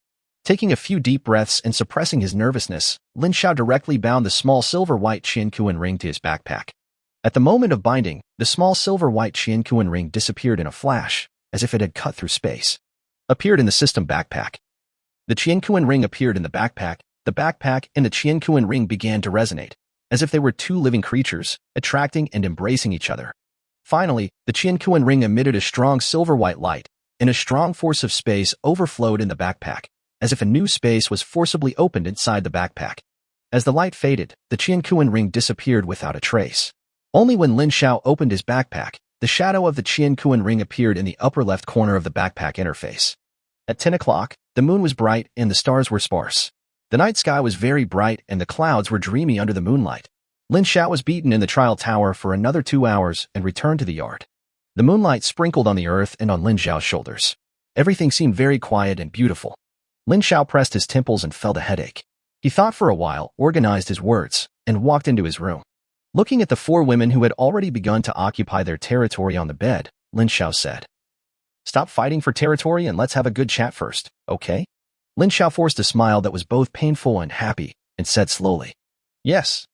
[SPEAKER 1] Taking a few deep breaths and suppressing his nervousness, Lin Xiao directly bound the small silver-white Qianquan ring to his backpack. At the moment of binding, the small silver-white Qianquan ring disappeared in a flash, as if it had cut through space. Appeared in the system backpack. The Qianquan ring appeared in the backpack and the Qianquan ring began to resonate, as if they were two living creatures, attracting and embracing each other. Finally, the Qianquan ring emitted a strong silver-white light, and a strong force of space overflowed in the backpack, as if a new space was forcibly opened inside the backpack. As the light faded, the Qianquan ring disappeared without a trace. Only when Lin Xiao opened his backpack, the shadow of the Qianquan ring appeared in the upper left corner of the backpack interface. At 10 o'clock, the moon was bright and the stars were sparse. The night sky was very bright and the clouds were dreamy under the moonlight. Lin Xiao was beaten in the trial tower for another 2 hours and returned to the yard. The moonlight sprinkled on the earth and on Lin Xiao's shoulders. Everything seemed very quiet and beautiful. Lin Xiao pressed his temples and felt a headache. He thought for a while, organized his words, and walked into his room. Looking at the 4 women who had already begun to occupy their territory on the bed, Lin Xiao said, "Stop fighting for territory and let's have a good chat first, okay?" Lin Xiao forced a smile that was both painful and happy, and said slowly, Yes.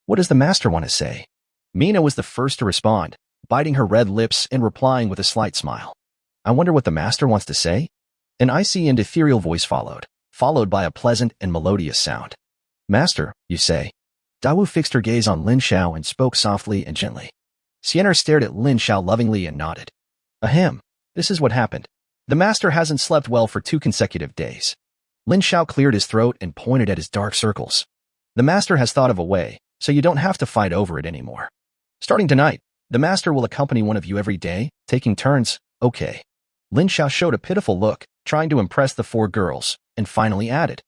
[SPEAKER 1] What does the master want to say?" Mina was the first to respond, biting her red lips and replying with a slight smile. "I wonder what the master wants to say?" An icy and ethereal voice followed by a pleasant and melodious sound. "Master, you say?" Dawu fixed her gaze on Lin Xiao and spoke softly and gently. Sienna stared at Lin Xiao lovingly and nodded. "Ahem, this is what happened. The master hasn't slept well for 2 consecutive days." Lin Xiao cleared his throat and pointed at his dark circles. "The master has thought of a way, so you don't have to fight over it anymore. Starting tonight, the master will accompany one of you every day, taking turns, okay?" Lin Xiao showed a pitiful look, trying to impress the 4 girls, and finally added,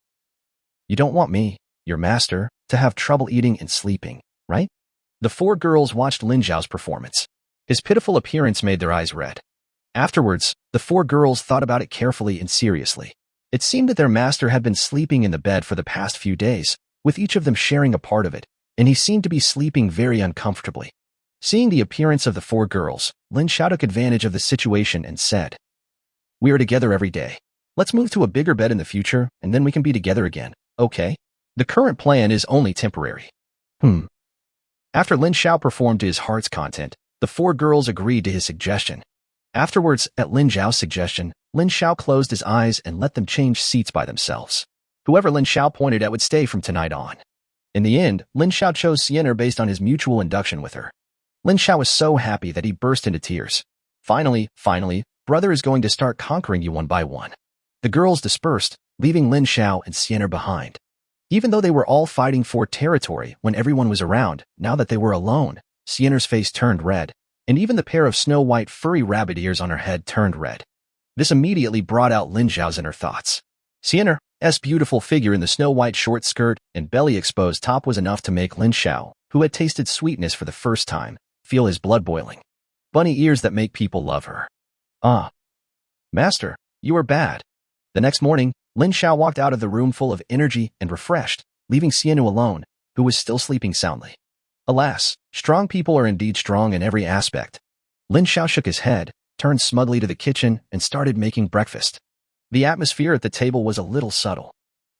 [SPEAKER 1] "You don't want me, your master, to have trouble eating and sleeping, right?" The 4 girls watched Lin Xiao's performance. His pitiful appearance made their eyes red. Afterwards, the 4 girls thought about it carefully and seriously. It seemed that their master had been sleeping in the bed for the past few days, with each of them sharing a part of it, and he seemed to be sleeping very uncomfortably. Seeing the appearance of the 4 girls, Lin Xiao took advantage of the situation and said, "We are together every day. Let's move to a bigger bed in the future, and then we can be together again, okay? The current plan is only temporary." After Lin Xiao performed to his heart's content, the 4 girls agreed to his suggestion. Afterwards, at Lin Xiao's suggestion, Lin Xiao closed his eyes and let them change seats by themselves. Whoever Lin Xiao pointed at would stay from tonight on. In the end, Lin Xiao chose Sienna based on his mutual induction with her. Lin Xiao was so happy that he burst into tears. Finally, brother is going to start conquering you one by one." The girls dispersed, leaving Lin Xiao and Sienna behind. Even though they were all fighting for territory when everyone was around, now that they were alone, Sienna's face turned red, and even the pair of snow-white furry rabbit ears on her head turned red. This immediately brought out Lin Xiao's inner thoughts. Sienna's beautiful figure in the snow-white short skirt and belly-exposed top was enough to make Lin Xiao, who had tasted sweetness for the first time, feel his blood boiling. Bunny ears that make people love her. "Ah. Master, you are bad." The next morning, Lin Xiao walked out of the room full of energy and refreshed, leaving Sienna alone, who was still sleeping soundly. Alas, strong people are indeed strong in every aspect. Lin Xiao shook his head, turned smugly to the kitchen, and started making breakfast. The atmosphere at the table was a little subtle.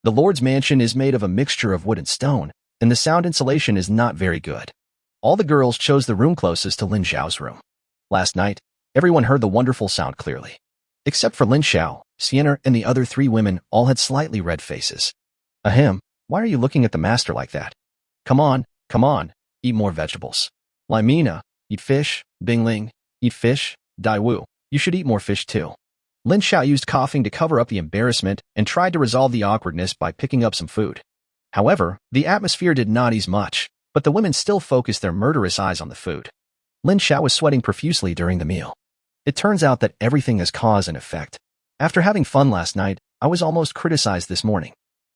[SPEAKER 1] The Lord's mansion is made of a mixture of wood and stone, and the sound insulation is not very good. All the girls chose the room closest to Lin Xiao's room. Last night, everyone heard the wonderful sound clearly. Except for Lin Xiao, Sienna and the other 3 women all had slightly red faces. "Ahem, why are you looking at the master like that? Come on, eat more vegetables. Limina, eat fish. Bingling, eat fish. Daiwu, you should eat more fish too." Lin Xiao used coughing to cover up the embarrassment and tried to resolve the awkwardness by picking up some food. However, the atmosphere did not ease much, but the women still focused their murderous eyes on the food. Lin Xiao was sweating profusely during the meal. It turns out that everything is cause and effect. After having fun last night, I was almost criticized this morning.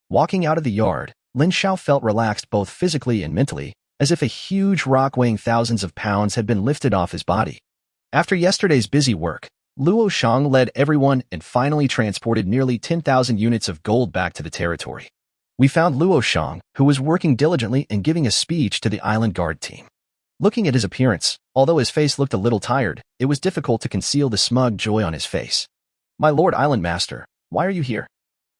[SPEAKER 1] Walking out of the yard, Lin Xiao felt relaxed both physically and mentally, as if a huge rock weighing thousands of pounds had been lifted off his body. After yesterday's busy work, Luo Shang led everyone and finally transported nearly 10,000 units of gold back to the territory. We found Luo Shang, who was working diligently and giving a speech to the island guard team. Looking at his appearance, although his face looked a little tired, it was difficult to conceal the smug joy on his face. "My Lord Island Master, why are you here?"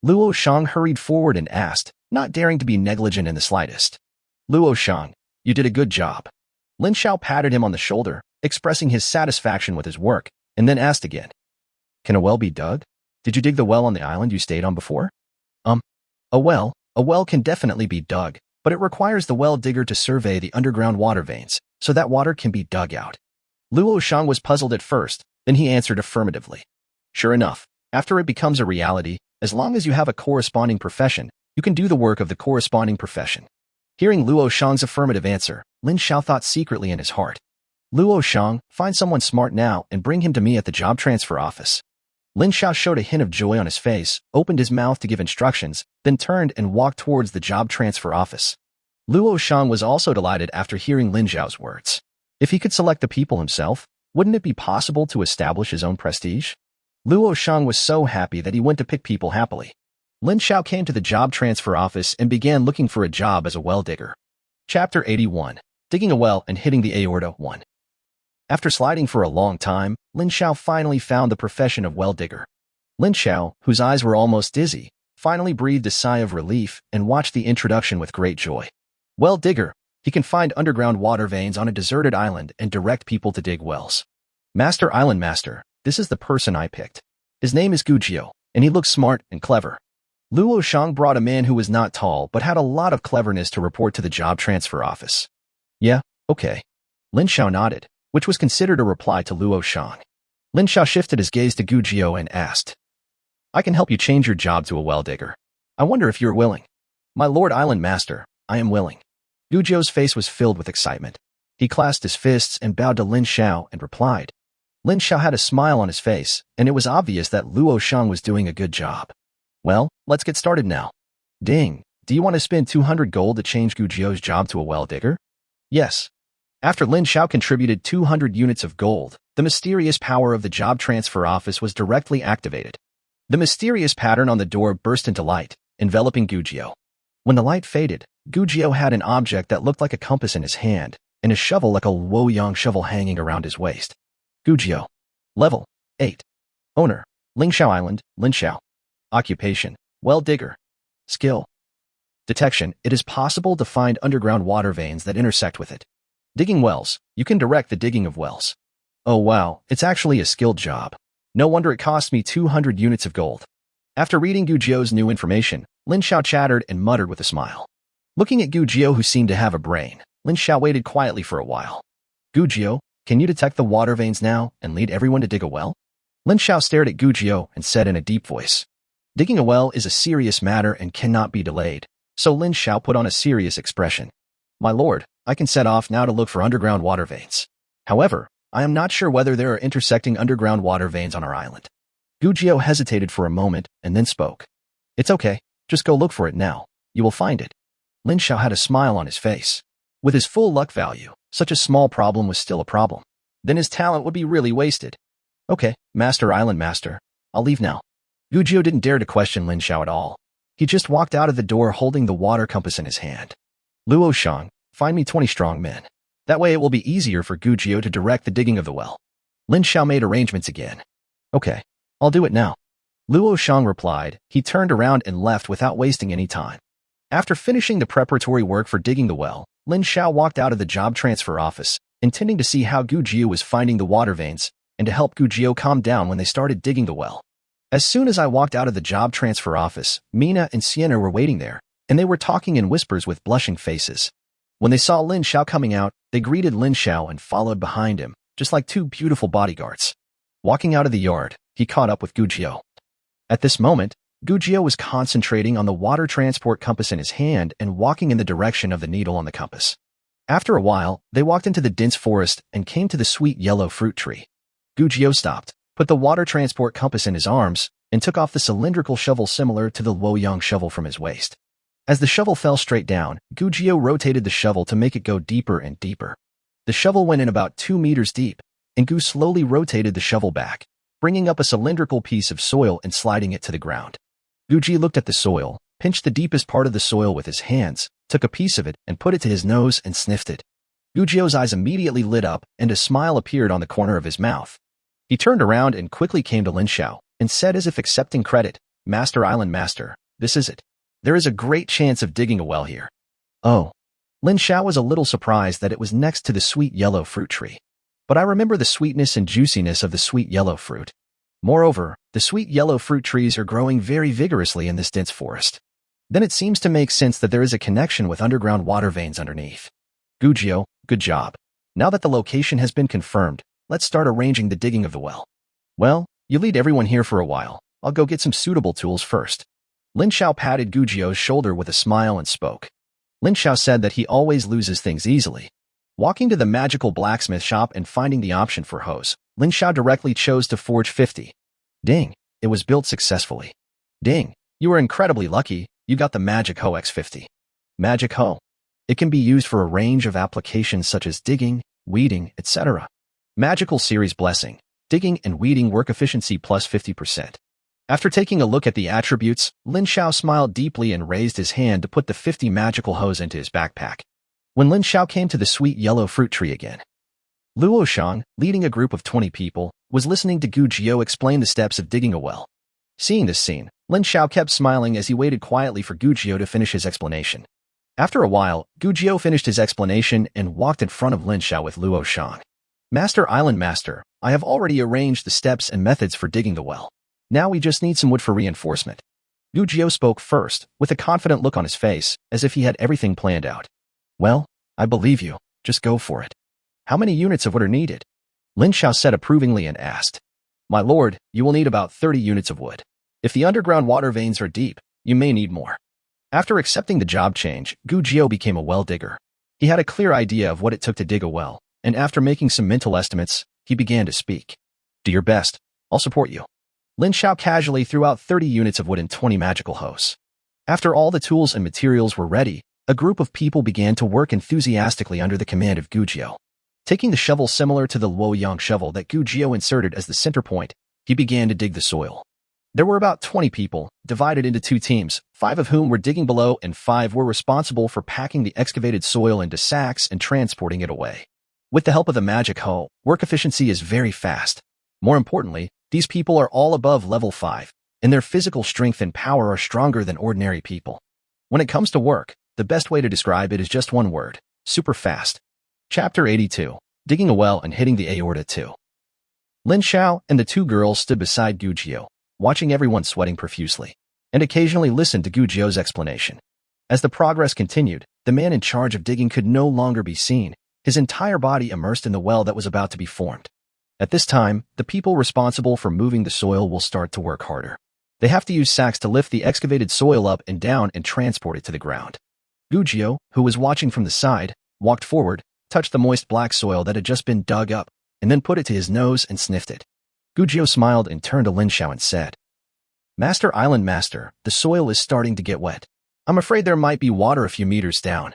[SPEAKER 1] Luo Shang hurried forward and asked, not daring to be negligent in the slightest. "Luo Shang, you did a good job." Lin Xiao patted him on the shoulder, expressing his satisfaction with his work, and then asked again, "Can a well be dug? Did you dig the well on the island you stayed on before?" A well can definitely be dug, but it requires the well digger to survey the underground water veins, so that water can be dug out." Luo Shang was puzzled at first, then he answered affirmatively. "Sure enough, after it becomes a reality, as long as you have a corresponding profession, you can do the work of the corresponding profession." Hearing Luo Shang's affirmative answer, Lin Xiao thought secretly in his heart, "Luo Shang, find someone smart now and bring him to me at the job transfer office." Lin Xiao showed a hint of joy on his face, opened his mouth to give instructions, then turned and walked towards the job transfer office. Luo Shang was also delighted after hearing Lin Xiao's words. If he could select the people himself, wouldn't it be possible to establish his own prestige? Luo Shang was so happy that he went to pick people happily. Lin Xiao came to the job transfer office and began looking for a job as a well digger. Chapter 81. Digging a well and hitting the aorta 1. After sliding for a long time, Lin Xiao finally found the profession of well digger. Lin Xiao, whose eyes were almost dizzy, finally breathed a sigh of relief and watched the introduction with great joy. Well digger, he can find underground water veins on a deserted island and direct people to dig wells. Master Island Master, this is the person I picked. His name is Gujio, and he looks smart and clever. Luo Shang brought a man who was not tall but had a lot of cleverness to report to the job transfer office. "Yeah, okay." Lin Xiao nodded, which was considered a reply to Luo Shang. Lin Xiao shifted his gaze to Gujio and asked, "I can help you change your job to a well digger. I wonder if you're willing." "My Lord Island Master, I am willing." Gujio's face was filled with excitement. He clasped his fists and bowed to Lin Xiao and replied. Lin Xiao had a smile on his face, and it was obvious that Luo Shang was doing a good job. "Well, let's get started now." "Ding, do you want to spend 200 gold to change Gujio's job to a well digger?" "Yes." After Lin Xiao contributed 200 units of gold, the mysterious power of the job transfer office was directly activated. The mysterious pattern on the door burst into light, enveloping Gujio. When the light faded, Gujio had an object that looked like a compass in his hand, and a shovel like a Luoyang shovel hanging around his waist. Gujio. Level 8. Owner, Ling Xiao Island, Lin Xiao. Occupation, well digger. Skill. Detection, it is possible to find underground water veins that intersect with it. Digging wells, you can direct the digging of wells. Oh wow, it's actually a skilled job. No wonder it cost me 200 units of gold. After reading Gujio's new information, Lin Xiao chattered and muttered with a smile. Looking at Gujio, who seemed to have a brain, Lin Xiao waited quietly for a while. "Gujio, can you detect the water veins now and lead everyone to dig a well?" Lin Xiao stared at Gujio and said in a deep voice. Digging a well is a serious matter and cannot be delayed, so Lin Xiao put on a serious expression. "My lord, I can set off now to look for underground water veins. However, I am not sure whether there are intersecting underground water veins on our island." Gujio hesitated for a moment and then spoke. "It's okay, just go look for it now. You will find it." Lin Xiao had a smile on his face. With his full luck value, such a small problem was still a problem. Then his talent would be really wasted. "Okay, Master Island Master, I'll leave now." Gujio didn't dare to question Lin Xiao at all. He just walked out of the door holding the water compass in his hand. "Luo Shang, find me 20 strong men. That way it will be easier for Gujio to direct the digging of the well." Lin Xiao made arrangements again. "Okay, I'll do it now." Luo Shang replied. He turned around and left without wasting any time. After finishing the preparatory work for digging the well, Lin Xiao walked out of the job transfer office, intending to see how Gujio was finding the water veins and to help Gujio calm down when they started digging the well. As soon as I walked out of the job transfer office, Mina and Sienna were waiting there, and they were talking in whispers with blushing faces. When they saw Lin Xiao coming out, they greeted Lin Xiao and followed behind him, just like two beautiful bodyguards. Walking out of the yard, he caught up with Gujio. At this moment, Gujio was concentrating on the water transport compass in his hand and walking in the direction of the needle on the compass. After a while, they walked into the dense forest and came to the sweet yellow fruit tree. Gujio stopped, put the water transport compass in his arms, and took off the cylindrical shovel similar to the Luoyang shovel from his waist. As the shovel fell straight down, Gujio rotated the shovel to make it go deeper and deeper. The shovel went in about 2 meters deep, and Gu slowly rotated the shovel back, bringing up a cylindrical piece of soil and sliding it to the ground. Guji looked at the soil, pinched the deepest part of the soil with his hands, took a piece of it and put it to his nose and sniffed it. Gujio's eyes immediately lit up and a smile appeared on the corner of his mouth. He turned around and quickly came to Lin Xiao and said as if accepting credit, "Master Island Master, this is it. There is a great chance of digging a well here." Oh. Lin Xiao was a little surprised that it was next to the sweet yellow fruit tree. But I remember the sweetness and juiciness of the sweet yellow fruit. Moreover, the sweet yellow fruit trees are growing very vigorously in this dense forest. Then it seems to make sense that there is a connection with underground water veins underneath. Gujio, good job. Now that the location has been confirmed, let's start arranging the digging of the well. Well, you lead everyone here for a while. I'll go get some suitable tools first. Lin Xiao patted Gujio's shoulder with a smile and spoke. Lin Xiao said that he always loses things easily. Walking to the magical blacksmith shop and finding the option for hose, Lin Xiao directly chose to forge 50. Ding, it was built successfully. Ding, you were incredibly lucky, you got the Magic Hoe X50. Magic Hoe. It can be used for a range of applications such as digging, weeding, etc. Magical Series Blessing. Digging and weeding work efficiency plus 50%. After taking a look at the attributes, Lin Xiao smiled deeply and raised his hand to put the 50 magical hoes into his backpack. When Lin Xiao came to the sweet yellow fruit tree again, Luo Shang, leading a group of 20 people, was listening to Gu Jio explain the steps of digging a well. Seeing this scene, Lin Xiao kept smiling as he waited quietly for Gu Jio to finish his explanation. After a while, Gu Jio finished his explanation and walked in front of Lin Xiao with Luo Shang. Master Island Master, I have already arranged the steps and methods for digging the well. Now we just need some wood for reinforcement. Gu Jio spoke first, with a confident look on his face, as if he had everything planned out. Well, I believe you. Just go for it. How many units of wood are needed? Lin Xiao said approvingly and asked. My lord, you will need about 30 units of wood. If the underground water veins are deep, you may need more. After accepting the job change, Gu Jio became a well digger. He had a clear idea of what it took to dig a well, and after making some mental estimates, he began to speak. Do your best. I'll support you. Lin Xiao casually threw out 30 units of wood and 20 magical hoes. After all the tools and materials were ready, a group of people began to work enthusiastically under the command of Gu Jio. Taking the shovel similar to the Luoyang shovel that Gu Jio inserted as the center point, he began to dig the soil. There were about 20 people, divided into 2 teams, 5 of whom were digging below and 5 were responsible for packing the excavated soil into sacks and transporting it away. With the help of the magic hoe, work efficiency is very fast. More importantly, these people are all above level 5, and their physical strength and power are stronger than ordinary people. When it comes to work, the best way to describe it is just one word: super fast. Chapter 82. Digging a well and hitting the aorta too. Lin Xiao and the 2 girls stood beside Gu Jio, watching everyone sweating profusely, and occasionally listened to Gu Jio's explanation. As the progress continued, the man in charge of digging could no longer be seen, his entire body immersed in the well that was about to be formed. At this time, the people responsible for moving the soil will start to work harder. They have to use sacks to lift the excavated soil up and down and transport it to the ground. Gu Jio, who was watching from the side, walked forward, touched the moist black soil that had just been dug up, and then put it to his nose and sniffed it. Gu Jio smiled and turned to Lin Xiao and said, Master Island Master, the soil is starting to get wet. I'm afraid there might be water a few meters down.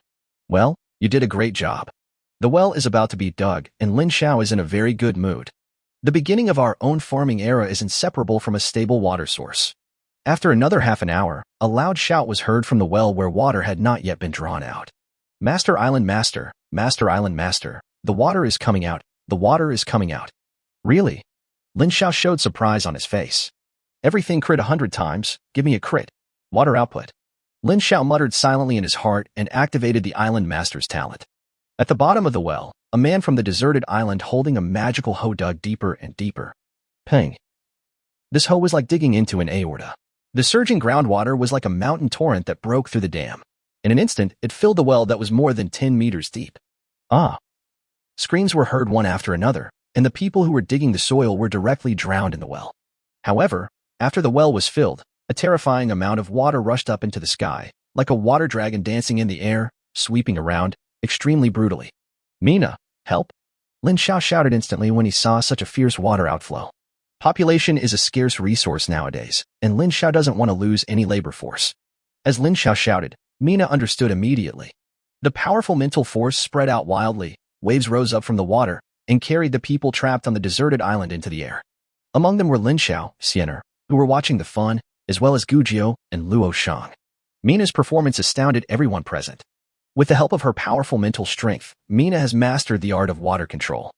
[SPEAKER 1] Well, you did a great job. The well is about to be dug, and Lin Xiao is in a very good mood. The beginning of our own farming era is inseparable from a stable water source. After another half an hour, a loud shout was heard from the well where water had not yet been drawn out. Master Island Master, Master Island Master, the water is coming out, the water is coming out. Really? Lin Xiao showed surprise on his face. Everything crit 100 times, give me a crit. Water output. Lin Xiao muttered silently in his heart and activated the Island Master's talent. At the bottom of the well, a man from the deserted island holding a magical hoe dug deeper and deeper. Ping. This hoe was like digging into an aorta. The surging groundwater was like a mountain torrent that broke through the dam. In an instant, it filled the well that was more than 10 meters deep. Ah! Screams were heard one after another, and the people who were digging the soil were directly drowned in the well. However, after the well was filled, a terrifying amount of water rushed up into the sky, like a water dragon dancing in the air, sweeping around, extremely brutally. Mina, help! Lin Xiao shouted instantly when he saw such a fierce water outflow. Population is a scarce resource nowadays, and Lin Xiao doesn't want to lose any labor force. As Lin Xiao shouted, Mina understood immediately. The powerful mental force spread out wildly, waves rose up from the water, and carried the people trapped on the deserted island into the air. Among them were Lin Xiao, Xianer, who were watching the fun, as well as Gujiu and Luo Shang. Mina's performance astounded everyone present. With the help of her powerful mental strength, Mina has mastered the art of water control.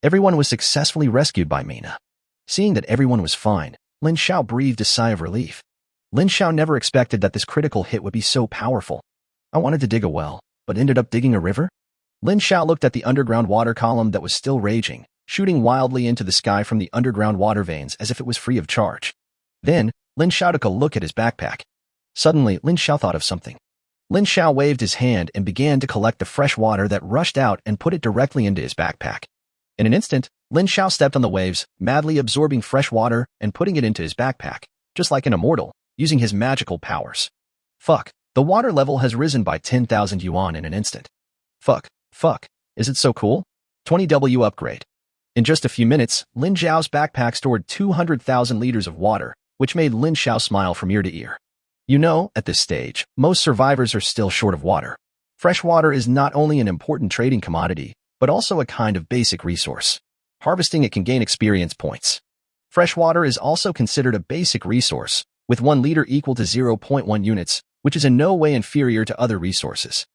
[SPEAKER 1] Everyone was successfully rescued by Mina. Seeing that everyone was fine, Lin Xiao breathed a sigh of relief. Lin Xiao never expected that this critical hit would be so powerful. I wanted to dig a well, but ended up digging a river? Lin Xiao looked at the underground water column that was still raging, shooting wildly into the sky from the underground water veins as if it was free of charge. Then, Lin Xiao took a look at his backpack. Suddenly, Lin Xiao thought of something. Lin Xiao waved his hand and began to collect the fresh water that rushed out and put it directly into his backpack. In an instant, Lin Xiao stepped on the waves, madly absorbing fresh water and putting it into his backpack, just like an immortal, using his magical powers. Fuck, the water level has risen by 10,000 yuan in an instant. Fuck, is it so cool? 20W upgrade. In just a few minutes, Lin Xiao's backpack stored 200,000 liters of water, which made Lin Xiao smile from ear to ear. You know, at this stage, most survivors are still short of water. Fresh water is not only an important trading commodity, but also a kind of basic resource. Harvesting it can gain experience points. Fresh water is also considered a basic resource, with 1 liter equal to 0.1 units, which is in no way inferior to other resources.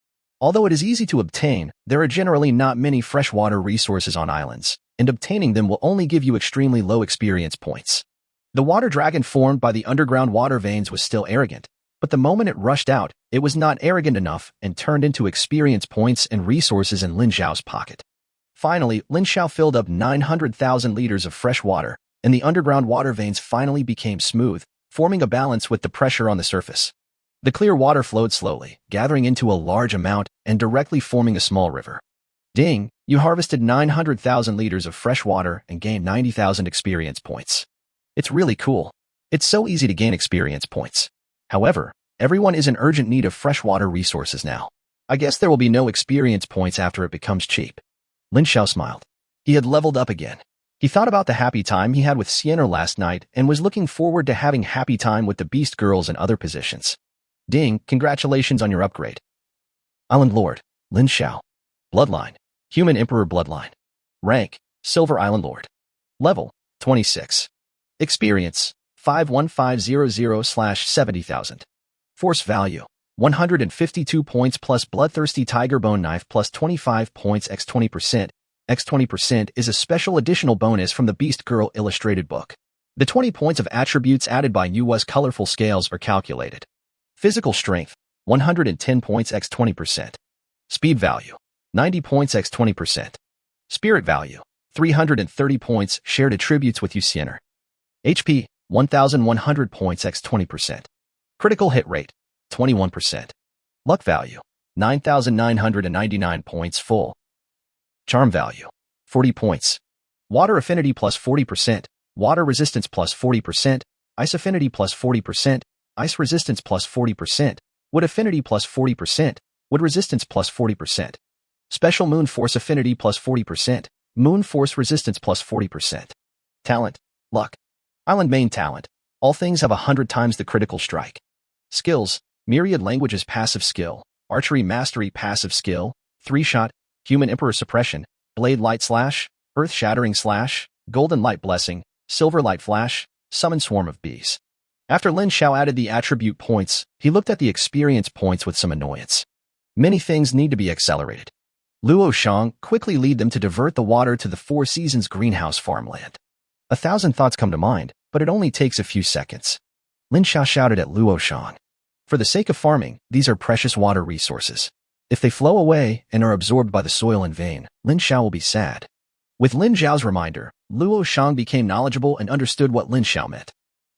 [SPEAKER 1] Although it is easy to obtain, there are generally not many freshwater resources on islands, and obtaining them will only give you extremely low experience points. The water dragon formed by the underground water veins was still arrogant, but the moment it rushed out, it was not arrogant enough and turned into experience points and resources in Lin Xiao's pocket. Finally, Lin Xiao filled up 900,000 liters of fresh water, and the underground water veins finally became smooth, forming a balance with the pressure on the surface. The clear water flowed slowly, gathering into a large amount and directly forming a small river. Ding, you harvested 900,000 liters of fresh water and gained 90,000 experience points. It's really cool. It's so easy to gain experience points. However, everyone is in urgent need of freshwater resources now. I guess there will be no experience points after it becomes cheap. Lin Xiao smiled. He had leveled up again. He thought about the happy time he had with Sienna last night and was looking forward to having happy time with the beast girls and other positions. Ding, congratulations on your upgrade. Island Lord, Lin Xiao. Bloodline, Human Emperor Bloodline. Rank, Silver Island Lord. Level, 26. Experience, 51500/70,000. Force value, 152 points plus Bloodthirsty Tiger Bone Knife plus 25 points x 20%. X 20% is a special additional bonus from the Beast Girl illustrated book. The 20 points of attributes added by UWA's colorful scales are calculated. Physical strength, 110 points x 20%. Speed value, 90 points x 20%. Spirit value, 330 points shared attributes with Sienna. HP, 1,100 points x 20%. Critical hit rate, 21%. Luck value, 9,999 points full. Charm value, 40 points. Water affinity plus 40%, water resistance plus 40%, ice affinity plus 40%, ice resistance plus 40%, wood affinity plus 40%, wood resistance plus 40%. Special moon force affinity plus 40%, moon force resistance plus 40%. Talent, luck. Island main talent. All things have 100 times the critical strike. Skills, myriad languages passive skill, archery mastery passive skill, 3-shot, human emperor suppression, blade light slash, earth shattering slash, golden light blessing, silver light flash, summon swarm of bees. After Lin Xiao added the attribute points, he looked at the experience points with some annoyance. Many things need to be accelerated. Luo Shang quickly lead them to divert the water to the Four Seasons greenhouse farmland. 1,000 thoughts come to mind, but it only takes a few seconds. Lin Xiao shouted at Luo Shang. For the sake of farming, these are precious water resources. If they flow away and are absorbed by the soil in vain, Lin Xiao will be sad. With Lin Xiao's reminder, Luo Shang became knowledgeable and understood what Lin Xiao meant.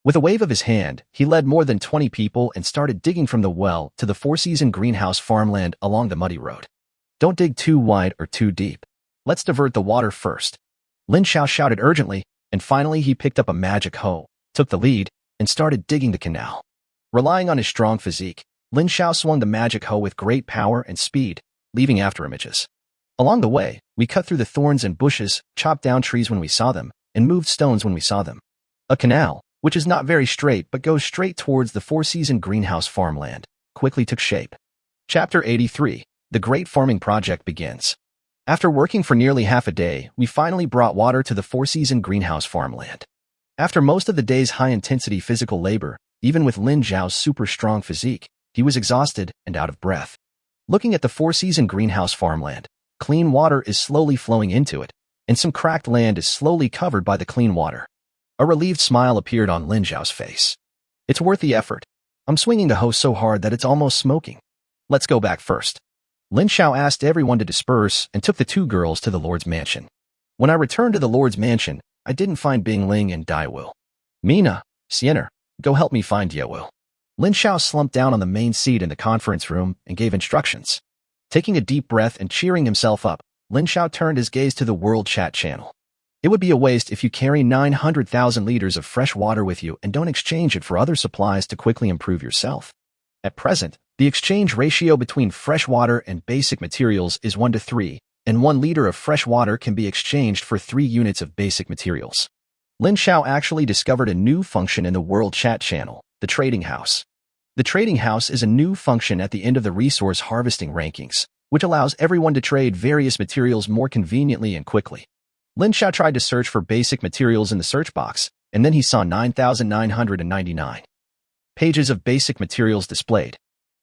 [SPEAKER 1] With a wave of his hand, he led more than 20 people and started digging from the well to the Four-Season greenhouse farmland along the muddy road. Don't dig too wide or too deep. Let's divert the water first. Lin Xiao shouted urgently, and finally he picked up a magic hoe, took the lead, and started digging the canal. Relying on his strong physique, Lin Xiao swung the magic hoe with great power and speed, leaving after images. Along the way, we cut through the thorns and bushes, chopped down trees when we saw them, and moved stones when we saw them. A canal, which is not very straight but goes straight towards the Four-Season greenhouse farmland, quickly took shape. Chapter 83. The Great Farming Project begins. After working for nearly half a day, we finally brought water to the four-season greenhouse farmland. After most of the day's high-intensity physical labor, even with Lin Xiao's super strong physique, he was exhausted and out of breath. Looking at the four-season greenhouse farmland, clean water is slowly flowing into it, and some cracked land is slowly covered by the clean water. A relieved smile appeared on Lin Xiao's face. It's worth the effort. I'm swinging the hose so hard that it's almost smoking. Let's go back first. Lin Xiao asked everyone to disperse and took the two girls to the Lord's mansion. When I returned to the Lord's mansion, I didn't find Bing Ling and Dai Will. Mina, Sienna, go help me find Ye Will. Lin Xiao slumped down on the main seat in the conference room and gave instructions. Taking a deep breath and cheering himself up, Lin Xiao turned his gaze to the World Chat channel. It would be a waste if you carry 900,000 liters of fresh water with you and don't exchange it for other supplies to quickly improve yourself. At present, the exchange ratio between fresh water and basic materials is 1:3, and 1 liter of fresh water can be exchanged for 3 units of basic materials. Lin Xiao actually discovered a new function in the World Chat channel, the Trading House. The Trading House is a new function at the end of the resource harvesting rankings, which allows everyone to trade various materials more conveniently and quickly. Lin Xiao tried to search for basic materials in the search box, and then he saw 9,999 pages of basic materials displayed.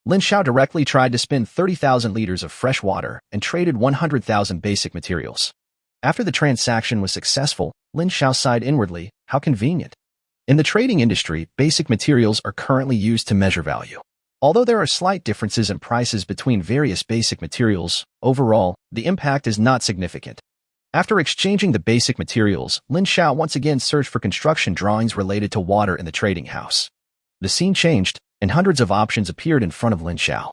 [SPEAKER 1] Lin Xiao directly tried to spend 30,000 liters of fresh water and traded 100,000 basic materials. After the transaction was successful, Lin Xiao sighed inwardly, how convenient. In the trading industry, basic materials are currently used to measure value. Although there are slight differences in prices between various basic materials, overall, the impact is not significant. After exchanging the basic materials, Lin Xiao once again searched for construction drawings related to water in the trading house. The scene changed, and hundreds of options appeared in front of Lin Xiao.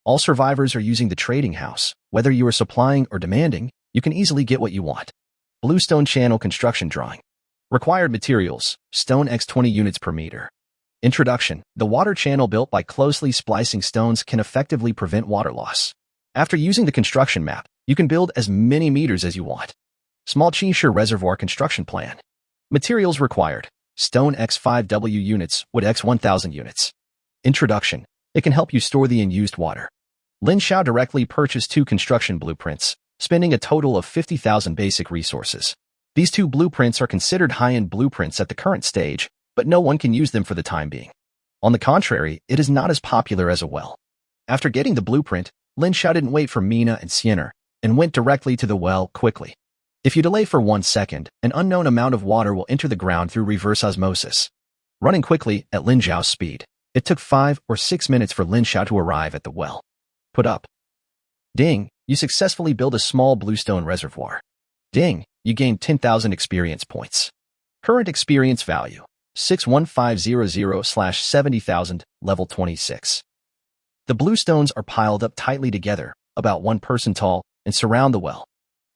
[SPEAKER 1] All survivors are using the trading house. Whether you are supplying or demanding, you can easily get what you want. Bluestone channel construction drawing. Required materials, stone x 20 units per meter. Introduction. The water channel built by closely splicing stones can effectively prevent water loss. After using the construction map, you can build as many meters as you want. Small Cheshire Reservoir construction plan. Materials required. Stone x 5W units, wood x 1000 units. Introduction. It can help you store the unused water. Lin Xiao directly purchased 2 construction blueprints, spending a total of 50,000 basic resources. These 2 blueprints are considered high-end blueprints at the current stage, but no one can use them for the time being. On the contrary, it is not as popular as a well. After getting the blueprint, Lin Xiao didn't wait for Mina and Sienna, and went directly to the well quickly. If you delay for 1 second, an unknown amount of water will enter the ground through reverse osmosis. Running quickly at Lin Xiao's speed, it took 5 or 6 minutes for Lin Xiao to arrive at the well. Put up. Ding, you successfully built a small bluestone reservoir. Ding, you gained 10,000 experience points. Current experience value, 61500/70,000, level 26. The bluestones are piled up tightly together, about 1 person tall, and surround the well.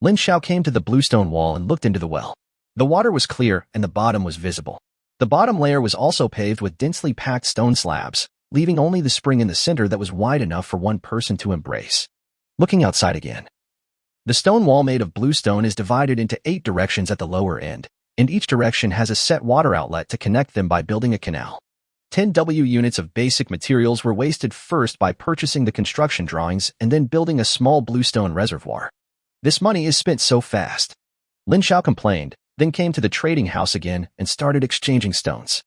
[SPEAKER 1] Lin Xiao came to the bluestone wall and looked into the well. The water was clear and the bottom was visible. The bottom layer was also paved with densely packed stone slabs, leaving only the spring in the center that was wide enough for 1 person to embrace. Looking outside again. The stone wall made of bluestone is divided into 8 directions at the lower end, and each direction has a set water outlet to connect them by building a canal. 10 W units of basic materials were wasted first by purchasing the construction drawings and then building a small bluestone reservoir. This money is spent so fast. Lin Xiao complained, then came to the trading house again and started exchanging stones.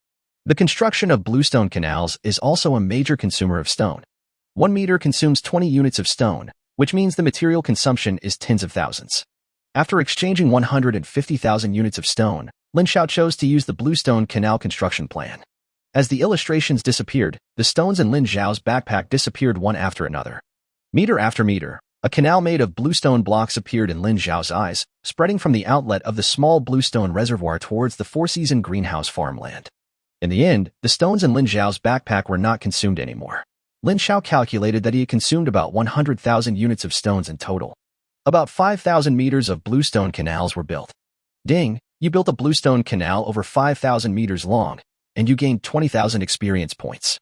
[SPEAKER 1] The construction of bluestone canals is also a major consumer of stone. 1 meter consumes 20 units of stone, which means the material consumption is tens of thousands. After exchanging 150,000 units of stone, Lin Xiao chose to use the bluestone canal construction plan. As the illustrations disappeared, the stones in Lin Xiao's backpack disappeared one after another. Meter after meter, a canal made of bluestone blocks appeared in Lin Xiao's eyes, spreading from the outlet of the small bluestone reservoir towards the four-season greenhouse farmland. In the end, the stones in Lin Xiao's backpack were not consumed anymore. Lin Xiao calculated that he had consumed about 100,000 units of stones in total. About 5,000 meters of bluestone canals were built. Ding, you built a bluestone canal over 5,000 meters long, and you gained 20,000 experience points.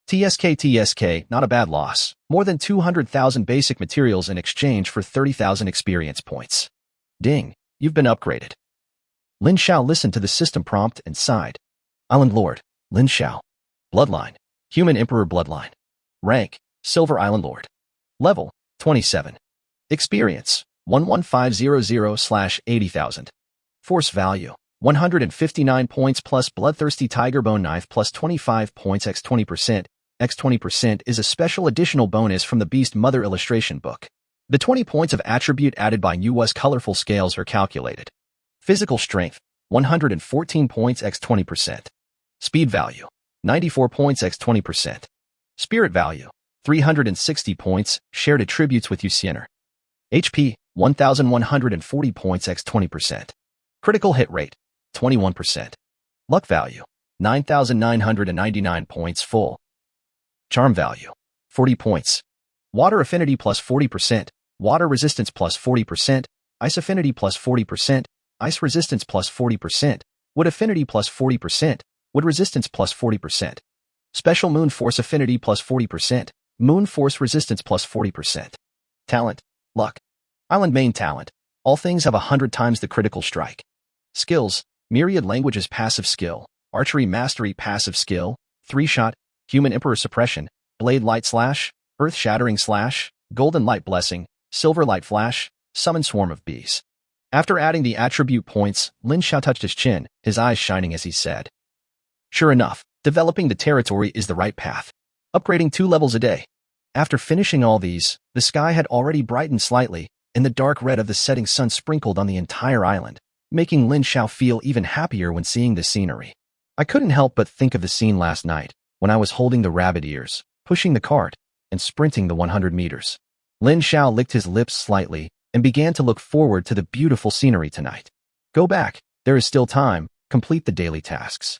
[SPEAKER 1] TSK, not a bad loss. More than 200,000 basic materials in exchange for 30,000 experience points. Ding, you've been upgraded. Lin Xiao listened to the system prompt and sighed. Island Lord, Lin Xiao. Bloodline, Human Emperor Bloodline. Rank, Silver Island Lord. Level 27. Experience 11500/80,000. Force value 159 points plus bloodthirsty tiger bone knife plus 25 points x 20%. X 20% is a special additional bonus from the Beast Mother illustration book. The 20 points of attribute added by US colorful scales are calculated. Physical strength 114 points x 20%. Speed value 94 points x 20%. Spirit value 360 points, shared attributes with Usianer. HP 1140 points x 20%. Critical hit rate 21%. Luck value 9,999 points full. Charm value 40 points. Water affinity plus 40%, water resistance plus 40%, ice affinity plus 40%, ice resistance plus 40%, wood affinity plus 40%, wood resistance plus 40%. Special moon force affinity plus 40%, moon force resistance plus 40%. Talent, luck. Island main talent. All things have 100 times the critical strike. Skills, myriad languages passive skill, archery mastery passive skill, 3-shot, human emperor suppression, blade light slash, earth shattering slash, golden light blessing, silver light flash, summon swarm of bees. After adding the attribute points, Lin Xiao touched his chin, his eyes shining as he said, "Sure enough, developing the territory is the right path. Upgrading 2 levels a day." After finishing all these, the sky had already brightened slightly, and the dark red of the setting sun sprinkled on the entire island, making Lin Xiao feel even happier when seeing the scenery. I couldn't help but think of the scene last night, when I was holding the rabbit ears, pushing the cart, and sprinting the 100 meters. Lin Xiao licked his lips slightly and began to look forward to the beautiful scenery tonight. Go back, there is still time, complete the daily tasks.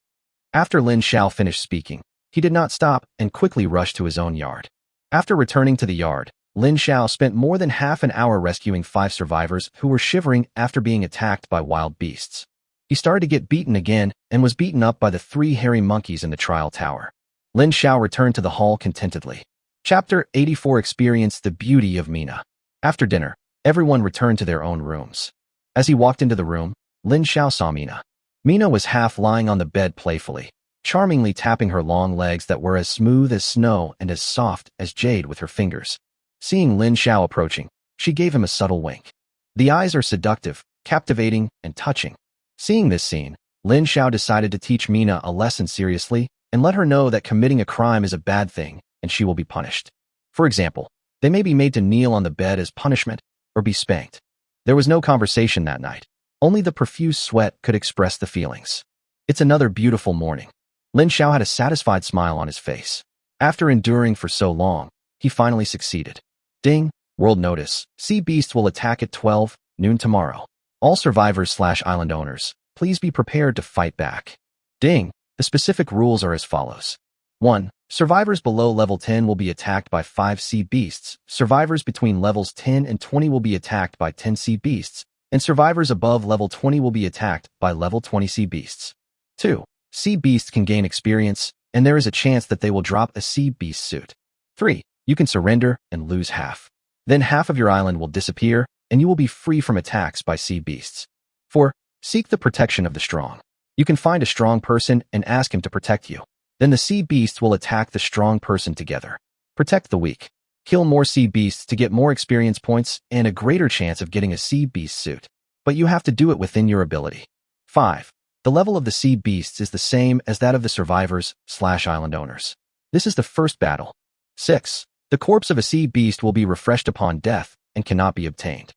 [SPEAKER 1] After Lin Xiao finished speaking, he did not stop and quickly rushed to his own yard. After returning to the yard, Lin Xiao spent more than half an hour rescuing 5 survivors who were shivering after being attacked by wild beasts. He started to get beaten again and was beaten up by the 3 hairy monkeys in the trial tower. Lin Xiao returned to the hall contentedly. Chapter 84 experienced the beauty of Mina. After dinner, everyone returned to their own rooms. As he walked into the room, Lin Xiao saw Mina. Mina was half lying on the bed playfully, charmingly tapping her long legs that were as smooth as snow and as soft as jade with her fingers. Seeing Lin Xiao approaching, she gave him a subtle wink. The eyes are seductive, captivating, and touching. Seeing this scene, Lin Xiao decided to teach Mina a lesson seriously and let her know that committing a crime is a bad thing and she will be punished. For example, they may be made to kneel on the bed as punishment or be spanked. There was no conversation that night. Only the profuse sweat could express the feelings. It's another beautiful morning. Lin Xiao had a satisfied smile on his face. After enduring for so long, he finally succeeded. Ding, world notice. Sea beasts will attack at 12 noon tomorrow. All survivors/island owners, please be prepared to fight back. Ding, the specific rules are as follows. 1. Survivors below level 10 will be attacked by 5 sea beasts. Survivors between levels 10 and 20 will be attacked by 10 sea beasts. And survivors above level 20 will be attacked by level 20 sea beasts. 2. Sea beasts can gain experience, and there is a chance that they will drop a sea beast suit. 3. You can surrender and lose half. Then half of your island will disappear, and you will be free from attacks by sea beasts. 4. Seek the protection of the strong. You can find a strong person and ask him to protect you. Then the sea beasts will attack the strong person together. Protect the weak. Kill more sea beasts to get more experience points and a greater chance of getting a sea beast suit. But you have to do it within your ability. 5. The level of the sea beasts is the same as that of the survivors/island owners. This is the first battle. 6. The corpse of a sea beast will be refreshed upon death and cannot be obtained.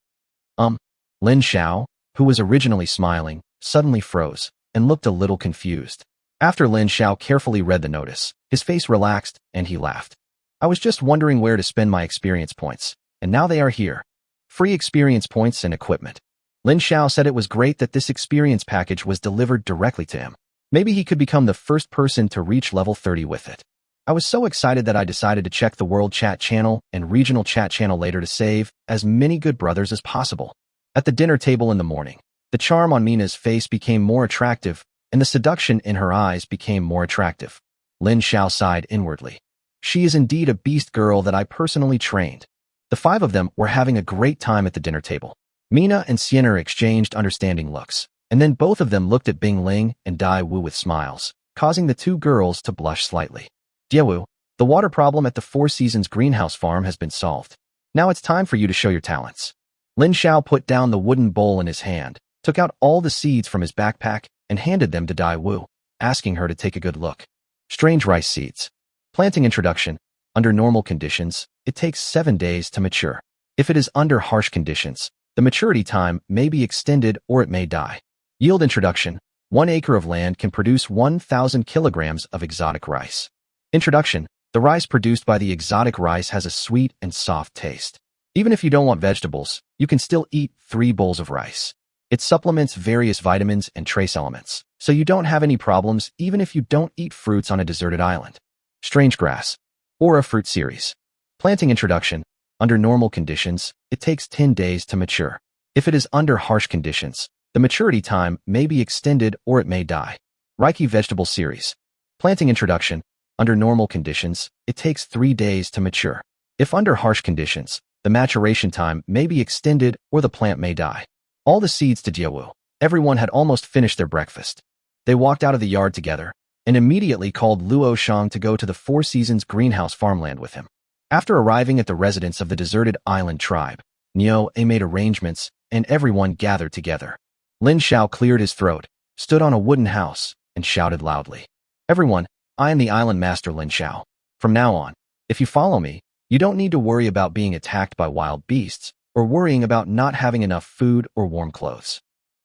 [SPEAKER 1] Lin Xiao, who was originally smiling, suddenly froze and looked a little confused. After Lin Xiao carefully read the notice, his face relaxed and he laughed. I was just wondering where to spend my experience points, and now they are here. Free experience points and equipment. Lin Xiao said it was great that this experience package was delivered directly to him. Maybe he could become the first person to reach level 30 with it. I was so excited that I decided to check the World Chat channel and Regional Chat channel later to save as many good brothers as possible. At the dinner table in the morning, the charm on Mina's face became more attractive, and the seduction in her eyes became more attractive. Lin Xiao sighed inwardly. She is indeed a beast girl that I personally trained. The 5 of them were having a great time at the dinner table. Mina and Sienna exchanged understanding looks, and then both of them looked at Bing Ling and Dai Wu with smiles, causing the 2 girls to blush slightly. Diewu, the water problem at the Four Seasons greenhouse farm has been solved. Now it's time for you to show your talents. Lin Xiao put down the wooden bowl in his hand, took out all the seeds from his backpack, and handed them to Dai Wu, asking her to take a good look. Strange rice seeds. Planting introduction. Under normal conditions, it takes 7 days to mature. If it is under harsh conditions, the maturity time may be extended or it may die. Yield introduction. 1 acre of land can produce 1,000 kilograms of exotic rice. Introduction. The rice produced by the exotic rice has a sweet and soft taste. Even if you don't want vegetables, you can still eat 3 bowls of rice. It supplements various vitamins and trace elements, so you don't have any problems even if you don't eat fruits on a deserted island. Strange grass. Or a fruit series. Planting introduction. Under normal conditions, it takes 10 days to mature. If it is under harsh conditions, the maturity time may be extended or it may die. Reiki vegetable series. Planting introduction. Under normal conditions, it takes 3 days to mature. If under harsh conditions, the maturation time may be extended or the plant may die. All the seeds to Diawu. Everyone had almost finished their breakfast. They walked out of the yard together and immediately called Luo Shang to go to the Four Seasons greenhouse farmland with him. After arriving at the residence of the deserted island tribe, Niu made arrangements and everyone gathered together. Lin Xiao cleared his throat, stood on a wooden house, and shouted loudly. Everyone, I am the island master Lin Xiao. From now on, if you follow me, you don't need to worry about being attacked by wild beasts or worrying about not having enough food or warm clothes.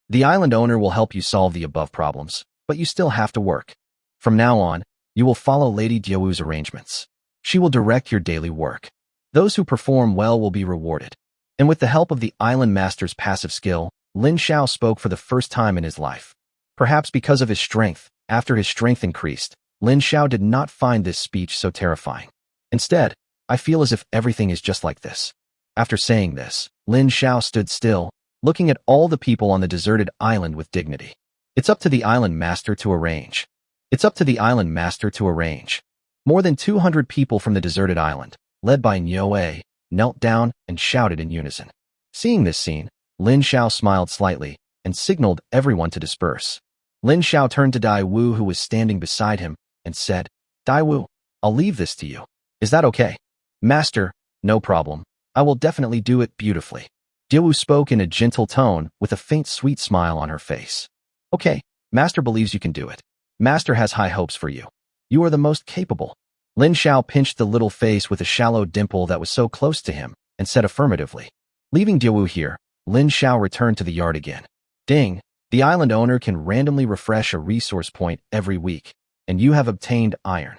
[SPEAKER 1] The island owner will help you solve the above problems, but you still have to work. From now on, you will follow Lady Diawu's arrangements. She will direct your daily work. Those who perform well will be rewarded. And with the help of the island master's passive skill, Lin Xiao spoke for the first time in his life. Perhaps because of his strength, after his strength increased, Lin Xiao did not find this speech so terrifying. Instead, I feel as if everything is just like this. After saying this, Lin Xiao stood still, looking at all the people on the deserted island with dignity. It's up to the island master to arrange. It's up to the island master to arrange. More than 200 people from the deserted island, led by Niu, knelt down and shouted in unison. Seeing this scene, Lin Xiao smiled slightly and signaled everyone to disperse. Lin Xiao turned to Dai Wu, who was standing beside him, and said, Dai Wu, I'll leave this to you. Is that okay? Master, no problem. I will definitely do it beautifully. Diawu spoke in a gentle tone with a faint sweet smile on her face. Okay, Master believes you can do it. Master has high hopes for you. You are the most capable. Lin Xiao pinched the little face with a shallow dimple that was so close to him and said affirmatively. Leaving Diawu here, Lin Xiao returned to the yard again. Ding, the island owner can randomly refresh a resource point every week, and you have obtained iron.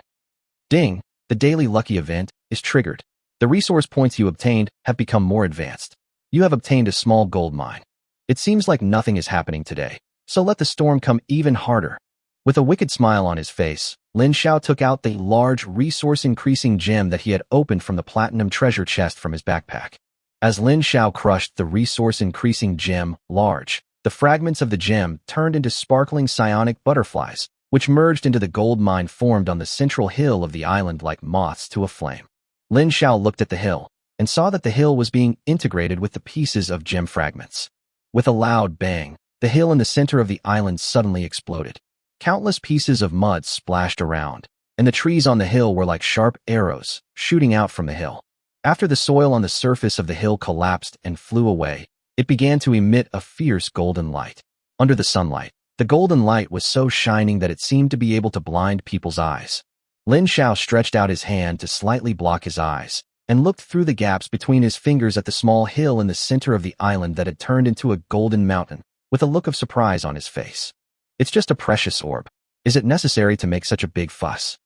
[SPEAKER 1] Ding, the daily lucky event is triggered. The resource points you obtained have become more advanced. You have obtained a small gold mine. It seems like nothing is happening today, so let the storm come even harder. With a wicked smile on his face, Lin Xiao took out the large resource-increasing gem that he had opened from the platinum treasure chest from his backpack. As Lin Xiao crushed the resource-increasing gem large, the fragments of the gem turned into sparkling psionic butterflies, which merged into the gold mine formed on the central hill of the island like moths to a flame. Lin Xiao looked at the hill and saw that the hill was being integrated with the pieces of gem fragments. With a loud bang, the hill in the center of the island suddenly exploded. Countless pieces of mud splashed around, and the trees on the hill were like sharp arrows shooting out from the hill. After the soil on the surface of the hill collapsed and flew away, it began to emit a fierce golden light. Under the sunlight, the golden light was so shining that it seemed to be able to blind people's eyes. Lin Xiao stretched out his hand to slightly block his eyes and looked through the gaps between his fingers at the small hill in the center of the island that had turned into a golden mountain, with a look of surprise on his face. It's just a precious orb. Is it necessary to make such a big fuss?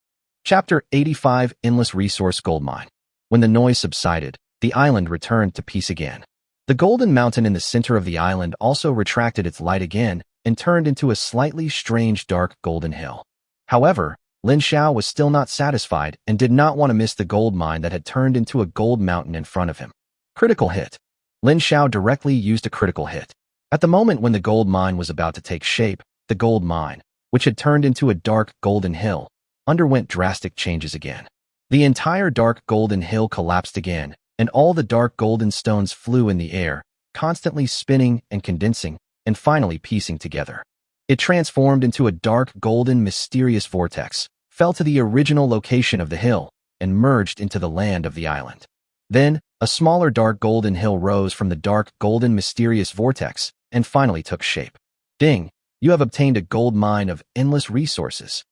[SPEAKER 1] Chapter 85 Endless Resource Gold Mine. When the noise subsided, the island returned to peace again. The golden mountain in the center of the island also retracted its light again and turned into a slightly strange dark golden hill. However, Lin Xiao was still not satisfied and did not want to miss the gold mine that had turned into a gold mountain in front of him. Critical hit. Lin Xiao directly used a critical hit. At the moment when the gold mine was about to take shape, the gold mine, which had turned into a dark golden hill, underwent drastic changes again. The entire dark golden hill collapsed again, and all the dark golden stones flew in the air, constantly spinning and condensing, and finally piecing together. It transformed into a dark golden mysterious vortex, fell to the original location of the hill, and merged into the land of the island. Then, A smaller dark golden hill rose from the dark golden mysterious vortex and finally took shape. Ding! You have obtained a gold mine of endless resources.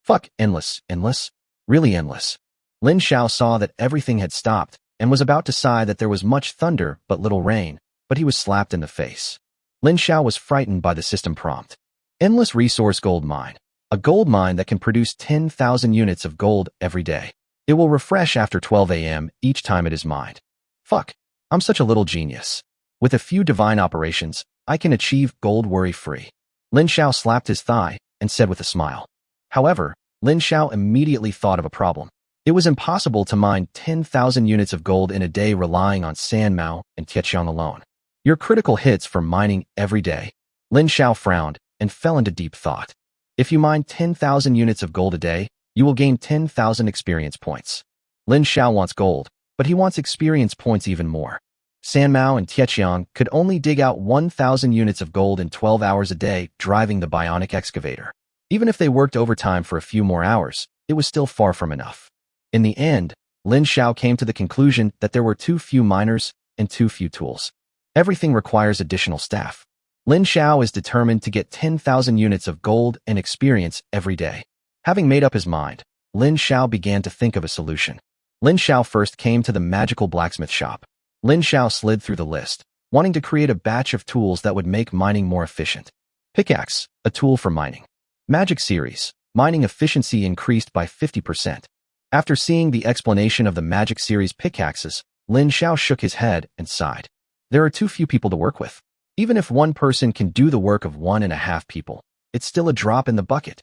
[SPEAKER 1] Fuck, endless, endless? Really endless. Lin Xiao saw that everything had stopped and was about to sigh that there was much thunder but little rain, but he was slapped in the face. Lin Xiao was frightened by the system prompt. Endless resource gold mine. A gold mine that can produce 10,000 units of gold every day. It will refresh after 12 a.m. each time it is mined. Fuck, I'm such a little genius. With a few divine operations, I can achieve gold worry-free. Lin Xiao slapped his thigh and said with a smile. However, Lin Xiao immediately thought of a problem. It was impossible to mine 10,000 units of gold in a day relying on Sanmao and Tietjiang alone. Your critical hits for mining every day. Lin Xiao frowned and fell into deep thought. If you mine 10,000 units of gold a day, you will gain 10,000 experience points. Lin Xiao wants gold, but he wants experience points even more. Sanmao and Tietjiang could only dig out 1,000 units of gold in 12 hours a day driving the bionic excavator. Even if they worked overtime for a few more hours, it was still far from enough. In the end, Lin Xiao came to the conclusion that there were too few miners and too few tools. Everything requires additional staff. Lin Xiao is determined to get 10,000 units of gold and experience every day. Having made up his mind, Lin Xiao began to think of a solution. Lin Xiao first came to the magical blacksmith shop. Lin Xiao slid through the list, wanting to create a batch of tools that would make mining more efficient. Pickaxe, a tool for mining. Magic series, mining efficiency increased by 50%. After seeing the explanation of the magic series pickaxes, Lin Xiao shook his head and sighed. There are too few people to work with. Even if one person can do the work of 1.5 people, it's still a drop in the bucket.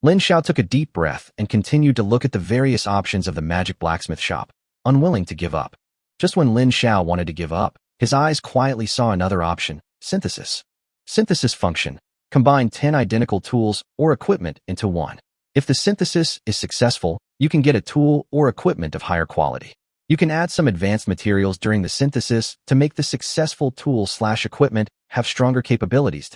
[SPEAKER 1] Lin Xiao took a deep breath and continued to look at the various options of the magic blacksmith shop, unwilling to give up. Just when Lin Xiao wanted to give up, his eyes quietly saw another option, synthesis. Synthesis function. Combine 10 identical tools or equipment into one. If the synthesis is successful, you can get a tool or equipment of higher quality. You can add some advanced materials during the synthesis to make the successful tool/equipment have stronger capabilities.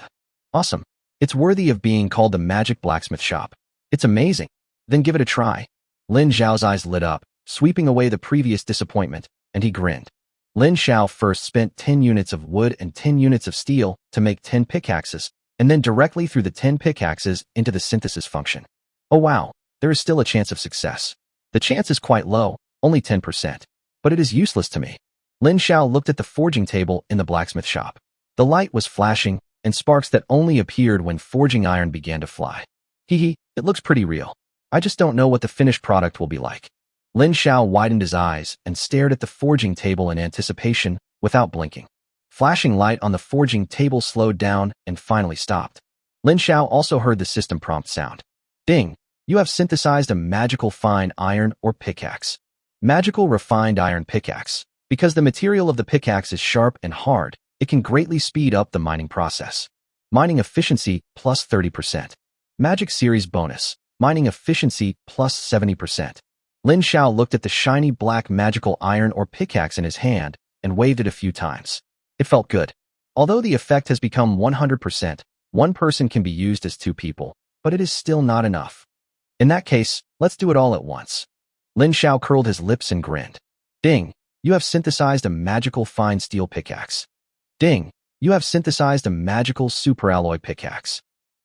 [SPEAKER 1] Awesome. It's worthy of being called the magic blacksmith shop. It's amazing. Then give it a try. Lin Xiao's eyes lit up, sweeping away the previous disappointment, and he grinned. Lin Xiao first spent 10 units of wood and 10 units of steel to make 10 pickaxes, and then directly threw the 10 pickaxes into the synthesis function. Oh wow, there is still a chance of success. The chance is quite low, only 10%. But it is useless to me. Lin Xiao looked at the forging table in the blacksmith shop. The light was flashing, and sparks that only appeared when forging iron began to fly. Hee, it looks pretty real. I just don't know what the finished product will be like. Lin Xiao widened his eyes and stared at the forging table in anticipation without blinking. Flashing light on the forging table slowed down and finally stopped. Lin Xiao also heard the system prompt sound. Ding! You have synthesized a magical fine iron or pickaxe. Magical refined iron pickaxe. Because the material of the pickaxe is sharp and hard, it can greatly speed up the mining process. Mining efficiency plus 30%. Magic series bonus. Mining efficiency plus 70%. Lin Xiao looked at the shiny black magical iron or pickaxe in his hand and waved it a few times. It felt good. Although the effect has become 100%, one person can be used as 2 people, but it is still not enough. In that case, let's do it all at once. Lin Xiao curled his lips and grinned. Ding! You have synthesized a magical fine steel pickaxe. Ding! You have synthesized a magical superalloy pickaxe.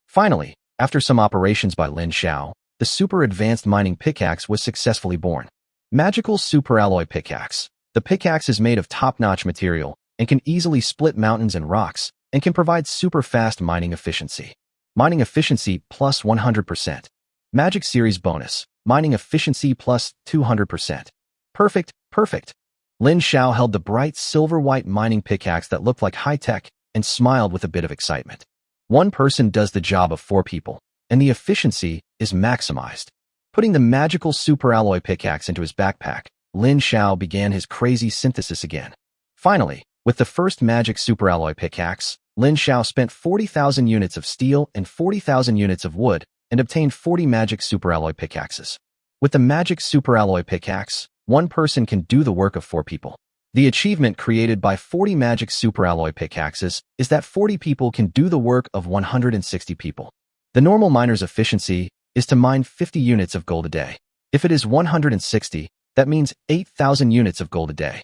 [SPEAKER 1] Finally, after some operations by Lin Xiao, the super advanced mining pickaxe was successfully born. Magical superalloy pickaxe. The pickaxe is made of top-notch material and can easily split mountains and rocks and can provide super fast mining efficiency. Mining efficiency plus 100%. Magic series bonus. Mining efficiency plus 200%. Perfect, perfect. Lin Xiao held the bright silver-white mining pickaxe that looked like high-tech and smiled with a bit of excitement. One person does the job of 4 people, and the efficiency is maximized. Putting the magical superalloy pickaxe into his backpack, Lin Xiao began his crazy synthesis again. Finally, with the first magic superalloy pickaxe, Lin Xiao spent 40,000 units of steel and 40,000 units of wood and obtained 40 magic superalloy pickaxes. With the magic superalloy pickaxe, one person can do the work of 4 people. The achievement created by 40 magic superalloy pickaxes is that 40 people can do the work of 160 people. The normal miner's efficiency is to mine 50 units of gold a day. If it is 160, that means 8,000 units of gold a day.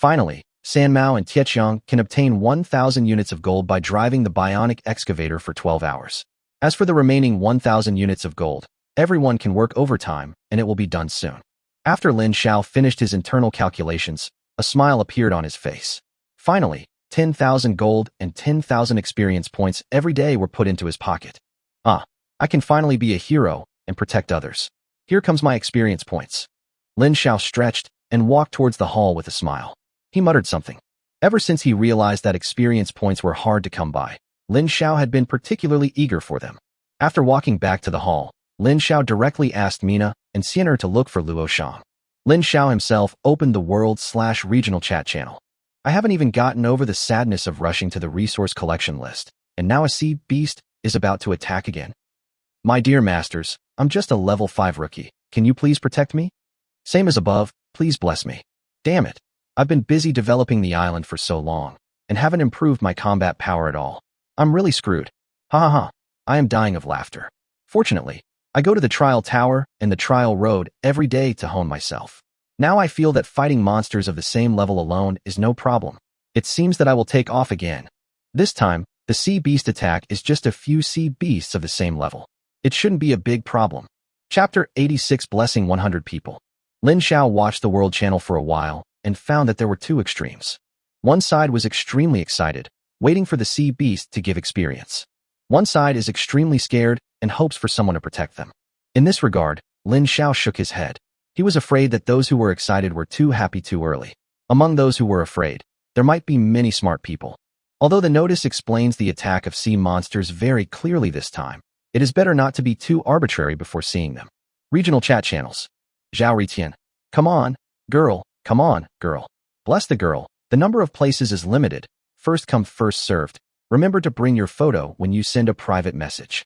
[SPEAKER 1] Finally, Sanmao and Tietjiang can obtain 1,000 units of gold by driving the bionic excavator for 12 hours. As for the remaining 1,000 units of gold, everyone can work overtime, and it will be done soon. After Lin Xiao finished his internal calculations, a smile appeared on his face. Finally, 10,000 gold and 10,000 experience points every day were put into his pocket. I can finally be a hero and protect others. Here comes my experience points. Lin Xiao stretched and walked towards the hall with a smile. He muttered something. Ever since he realized that experience points were hard to come by, Lin Xiao had been particularly eager for them. After walking back to the hall, Lin Xiao directly asked Mina and Xian'er to look for Luo Shang. Lin Xiao himself opened the world/regional chat channel. I haven't even gotten over the sadness of rushing to the resource collection list, and now a sea beast is about to attack again. My dear masters, I'm just a level 5 rookie. Can you please protect me? Same as above, please bless me. Damn it. I've been busy developing the island for so long, and haven't improved my combat power at all. I'm really screwed. Ha ha ha. I am dying of laughter. Fortunately, I go to the trial tower and the trial road every day to hone myself. Now I feel that fighting monsters of the same level alone is no problem. It seems that I will take off again. This time, the sea beast attack is just a few sea beasts of the same level. It shouldn't be a big problem. Chapter 86 Blessing 100 People. Lin Xiao watched the World Channel for a while and found that there were two extremes. One side was extremely excited, waiting for the sea beast to give experience. One side is extremely scared and hopes for someone to protect them. In this regard, Lin Xiao shook his head. He was afraid that those who were excited were too happy too early. Among those who were afraid, there might be many smart people. Although the notice explains the attack of sea monsters very clearly this time, it is better not to be too arbitrary before seeing them. Regional chat channels. Zhao Ritian. Come on, girl. Come on, girl. Bless the girl. The number of places is limited. First come, first served. Remember to bring your photo when you send a private message.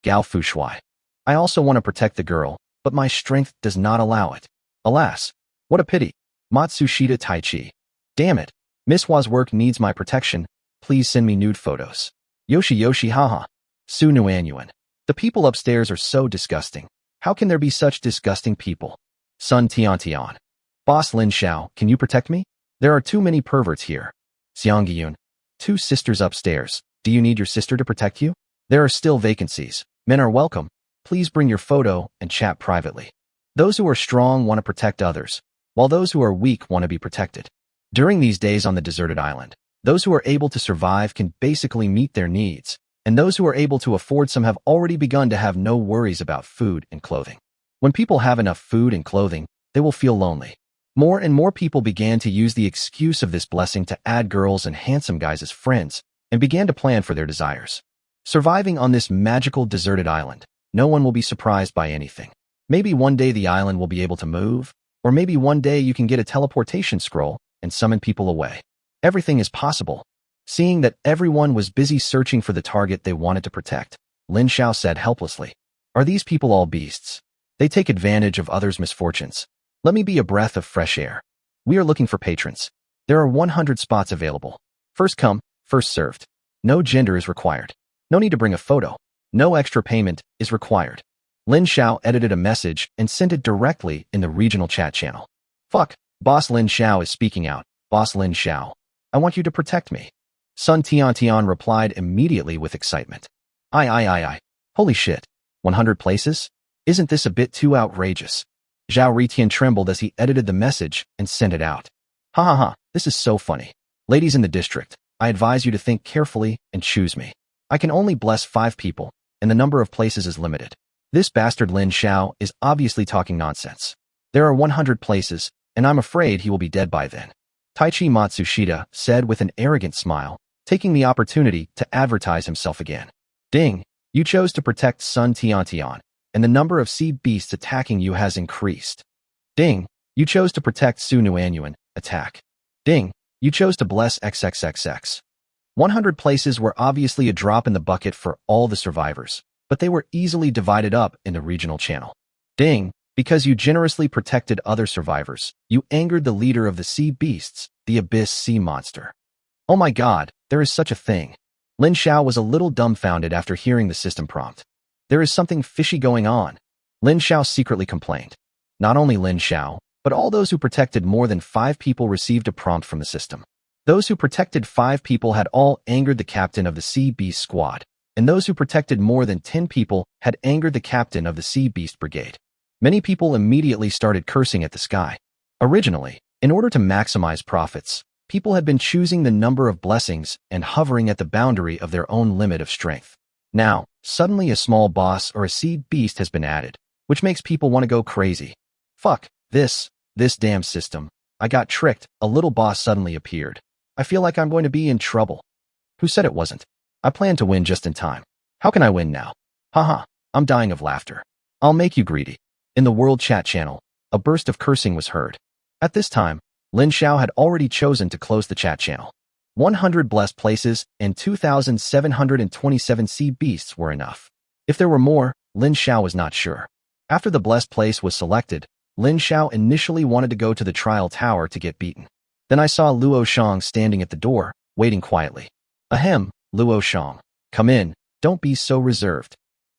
[SPEAKER 1] Gao Fushuai. I also want to protect the girl, but my strength does not allow it. Alas, what a pity. Matsushita Taichi. Damn it. Miss Hua's work needs my protection. Please send me nude photos. Yoshi haha. Su Nuanyuan. The people upstairs are so disgusting. How can there be such disgusting people? Sun Tian. Boss Lin Xiao, can you protect me? There are too many perverts here. Xiangyun. 2 sisters upstairs. Do you need your sister to protect you? There are still vacancies. Men are welcome. Please bring your photo and chat privately. Those who are strong want to protect others, while those who are weak want to be protected. During these days on the deserted island, those who are able to survive can basically meet their needs, and those who are able to afford some have already begun to have no worries about food and clothing. When people have enough food and clothing, they will feel lonely. More and more people began to use the excuse of this blessing to add girls and handsome guys as friends, and began to plan for their desires. Surviving on this magical deserted island, no one will be surprised by anything. Maybe one day the island will be able to move, or maybe one day you can get a teleportation scroll and summon people away. Everything is possible. Seeing that everyone was busy searching for the target they wanted to protect, Lin Xiao said helplessly, "Are these people all beasts? They take advantage of others' misfortunes. Let me be a breath of fresh air. We are looking for patrons. There are 100 spots available. First come, first served. No gender is required. No need to bring a photo. No extra payment is required." Lin Xiao edited a message and sent it directly in the regional chat channel. Fuck, Boss Lin Xiao is speaking out. Boss Lin Xiao, I want you to protect me. Sun Tian replied immediately with excitement. I. Holy shit. 100 places? Isn't this a bit too outrageous? Zhao Ritian trembled as he edited the message and sent it out. Ha ha ha, this is so funny. Ladies in the district, I advise you to think carefully and choose me. I can only bless 5 people, and the number of places is limited. This bastard Lin Xiao is obviously talking nonsense. There are 100 places, and I'm afraid he will be dead by then. Taichi Matsushita said with an arrogant smile, taking the opportunity to advertise himself again. Ding, you chose to protect Sun Tian, and the number of sea beasts attacking you has increased. Ding, you chose to protect Su Nuanyuan, attack. Ding, you chose to bless XXXX. 100 places were obviously a drop in the bucket for all the survivors, but they were easily divided up in the regional channel. Ding, because you generously protected other survivors, you angered the leader of the sea beasts, the abyss sea monster. Oh my god, there is such a thing. Lin Xiao was a little dumbfounded after hearing the system prompt. There is something fishy going on. Lin Xiao secretly complained. Not only Lin Xiao, but But all those who protected more than 5 people received a prompt from the system. Those who protected 5 people had all angered the captain of the Sea Beast Squad, and those who protected more than 10 people had angered the captain of the Sea Beast Brigade. Many people immediately started cursing at the sky. Originally, in order to maximize profits, people had been choosing the number of blessings and hovering at the boundary of their own limit of strength. Now, suddenly a small boss or a sea beast has been added, which makes people want to go crazy. Fuck, this damn system. I got tricked, a little boss suddenly appeared. I feel like I'm going to be in trouble. Who said it wasn't? I planned to win just in time. How can I win now? Haha, I'm dying of laughter. I'll make you greedy. In the world chat channel, a burst of cursing was heard. At this time, Lin Xiao had already chosen to close the chat channel. 100 blessed places and 2,727 sea beasts were enough. If there were more, Lin Xiao was not sure. After the blessed place was selected, Lin Xiao initially wanted to go to the trial tower to get beaten. Then I saw Luo Shang standing at the door, waiting quietly. Ahem, Luo Shang. Come in, don't be so reserved.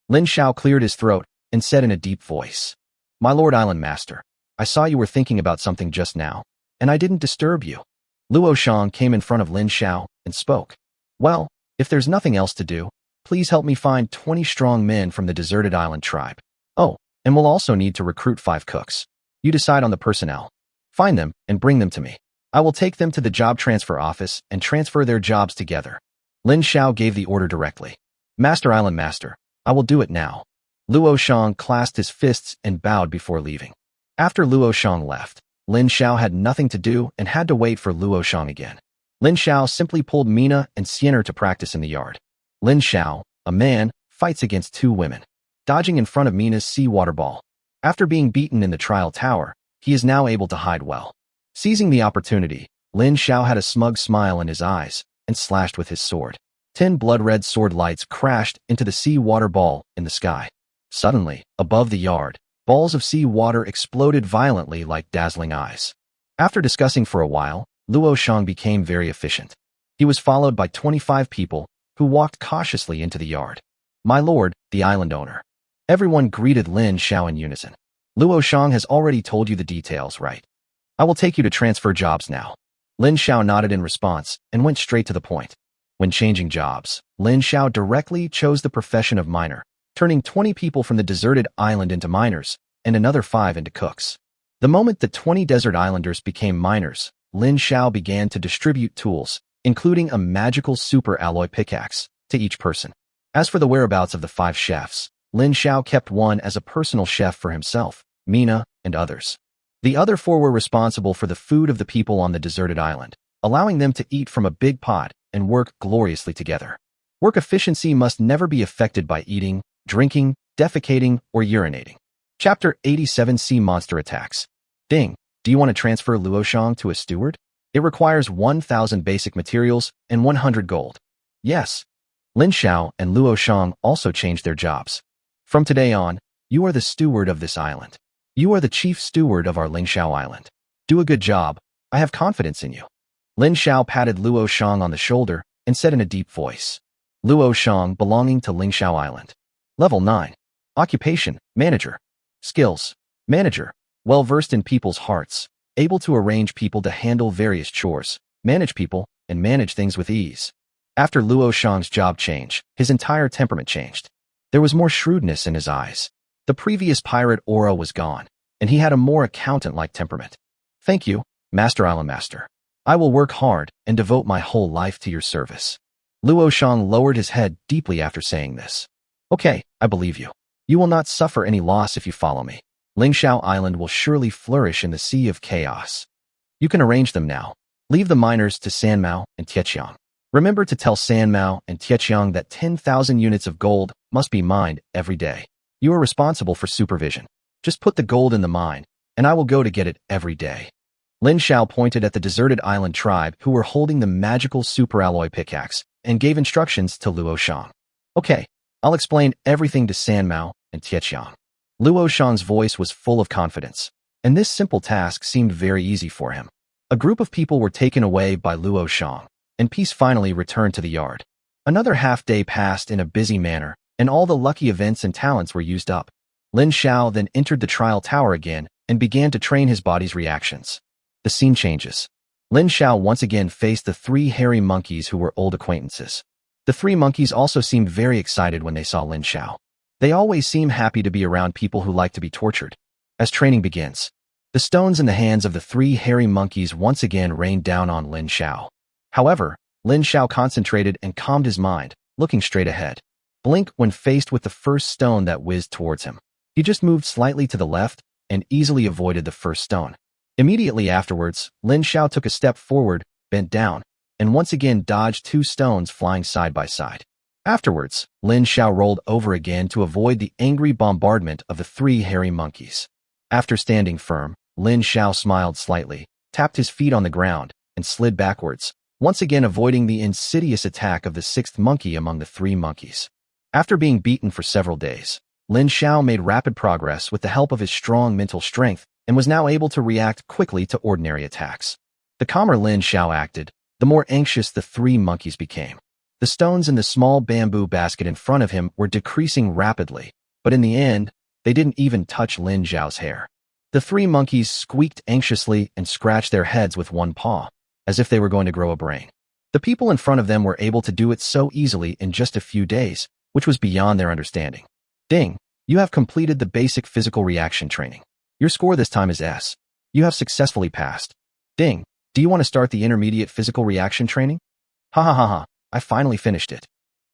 [SPEAKER 1] Lin Xiao cleared his throat and said in a deep voice. My Lord Island Master, I saw you were thinking about something just now, and I didn't disturb you. Luo Shang came in front of Lin Xiao and spoke. Well, if there's nothing else to do, please help me find 20 strong men from the deserted island tribe. Oh, and we'll also need to recruit 5 cooks. You decide on the personnel. Find them and bring them to me. I will take them to the job transfer office and transfer their jobs together. Lin Xiao gave the order directly. Master Island Master, I will do it now. Luo Shang clasped his fists and bowed before leaving. After Luo Shang left, Lin Xiao had nothing to do and had to wait for Luo Shang again. Lin Xiao simply pulled Mina and Siener to practice in the yard. Lin Xiao, a man, fights against 2 women, dodging in front of Mina's seawater ball. After being beaten in the trial tower, he is now able to hide well. Seizing the opportunity, Lin Xiao had a smug smile in his eyes and slashed with his sword. 10 blood-red sword lights crashed into the seawater ball in the sky. Suddenly, above the yard, balls of sea water exploded violently like dazzling eyes. After discussing for a while, Luo Shang became very efficient. He was followed by 25 people, who walked cautiously into the yard. My lord, the island owner. Everyone greeted Lin Xiao in unison. Luo Shang has already told you the details, right? I will take you to transfer jobs now. Lin Xiao nodded in response and went straight to the point. When changing jobs, Lin Xiao directly chose the profession of miner, turning 20 people from the deserted island into miners, and another 5 into cooks. The moment the 20 desert islanders became miners, Lin Xiao began to distribute tools, including a magical super alloy pickaxe, to each person. As for the whereabouts of the 5 chefs, Lin Xiao kept one as a personal chef for himself, Mina, and others. The other 4 were responsible for the food of the people on the deserted island, allowing them to eat from a big pot and work gloriously together. Work efficiency must never be affected by eating, drinking, defecating, or urinating. Chapter 87 Sea Monster Attacks. Ding, do you want to transfer Luo Shang to a steward? It requires 1,000 basic materials and 100 gold. Yes. Lin Xiao and Luo Shang also changed their jobs. From today on, you are the steward of this island. You are the chief steward of our Ling Xiao Island. Do a good job. I have confidence in you. Lin Xiao patted Luo Shang on the shoulder and said in a deep voice. Luo Shang belonging to Ling Xiao Island. Level 9. Occupation, Manager. Skills, Manager. Well-versed in people's hearts, able to arrange people to handle various chores, manage people, and manage things with ease. After Luo Shang's job change, his entire temperament changed. There was more shrewdness in his eyes. The previous pirate aura was gone, and he had a more accountant-like temperament. Thank you, Master Island Master. I will work hard and devote my whole life to your service. Luo Shang lowered his head deeply after saying this. Okay, I believe you. You will not suffer any loss if you follow me. Ling Xiao Island will surely flourish in the sea of chaos. You can arrange them now. Leave the miners to Sanmao and Tietjiang. Remember to tell Sanmao and Tietjiang that 10,000 units of gold must be mined every day. You are responsible for supervision. Just put the gold in the mine, and I will go to get it every day. Lin Xiao pointed at the deserted island tribe who were holding the magical superalloy pickaxe and gave instructions to Luo Shang. Okay, I'll explain everything to Sanmao and Tietjiang. Luo Shang's voice was full of confidence, and this simple task seemed very easy for him. A group of people were taken away by Luo Shang, and peace finally returned to the yard. Another half-day passed in a busy manner, and all the lucky events and talents were used up. Lin Xiao then entered the trial tower again and began to train his body's reactions. The scene changes. Lin Xiao once again faced the three hairy monkeys who were old acquaintances. The three monkeys also seemed very excited when they saw Lin Xiao. They always seem happy to be around people who like to be tortured. As training begins, the stones in the hands of the three hairy monkeys once again rained down on Lin Xiao. However, Lin Xiao concentrated and calmed his mind, looking straight ahead. Blink when faced with the first stone that whizzed towards him. He just moved slightly to the left and easily avoided the first stone. Immediately afterwards, Lin Xiao took a step forward, bent down, and once again dodged two stones flying side by side. Afterwards, Lin Xiao rolled over again to avoid the angry bombardment of the three hairy monkeys. After standing firm, Lin Xiao smiled slightly, tapped his feet on the ground, and slid backwards, once again avoiding the insidious attack of the sixth monkey among the three monkeys. After being beaten for several days, Lin Xiao made rapid progress with the help of his strong mental strength and was now able to react quickly to ordinary attacks. The calmer Lin Xiao acted, the more anxious the three monkeys became. The stones in the small bamboo basket in front of him were decreasing rapidly, but in the end, they didn't even touch Lin Xiao's hair. The three monkeys squeaked anxiously and scratched their heads with one paw, as if they were going to grow a brain. The people in front of them were able to do it so easily in just a few days, which was beyond their understanding. Ding, you have completed the basic physical reaction training. Your score this time is S. You have successfully passed. Ding, do you want to start the intermediate physical reaction training? Ha ha ha ha, I finally finished it.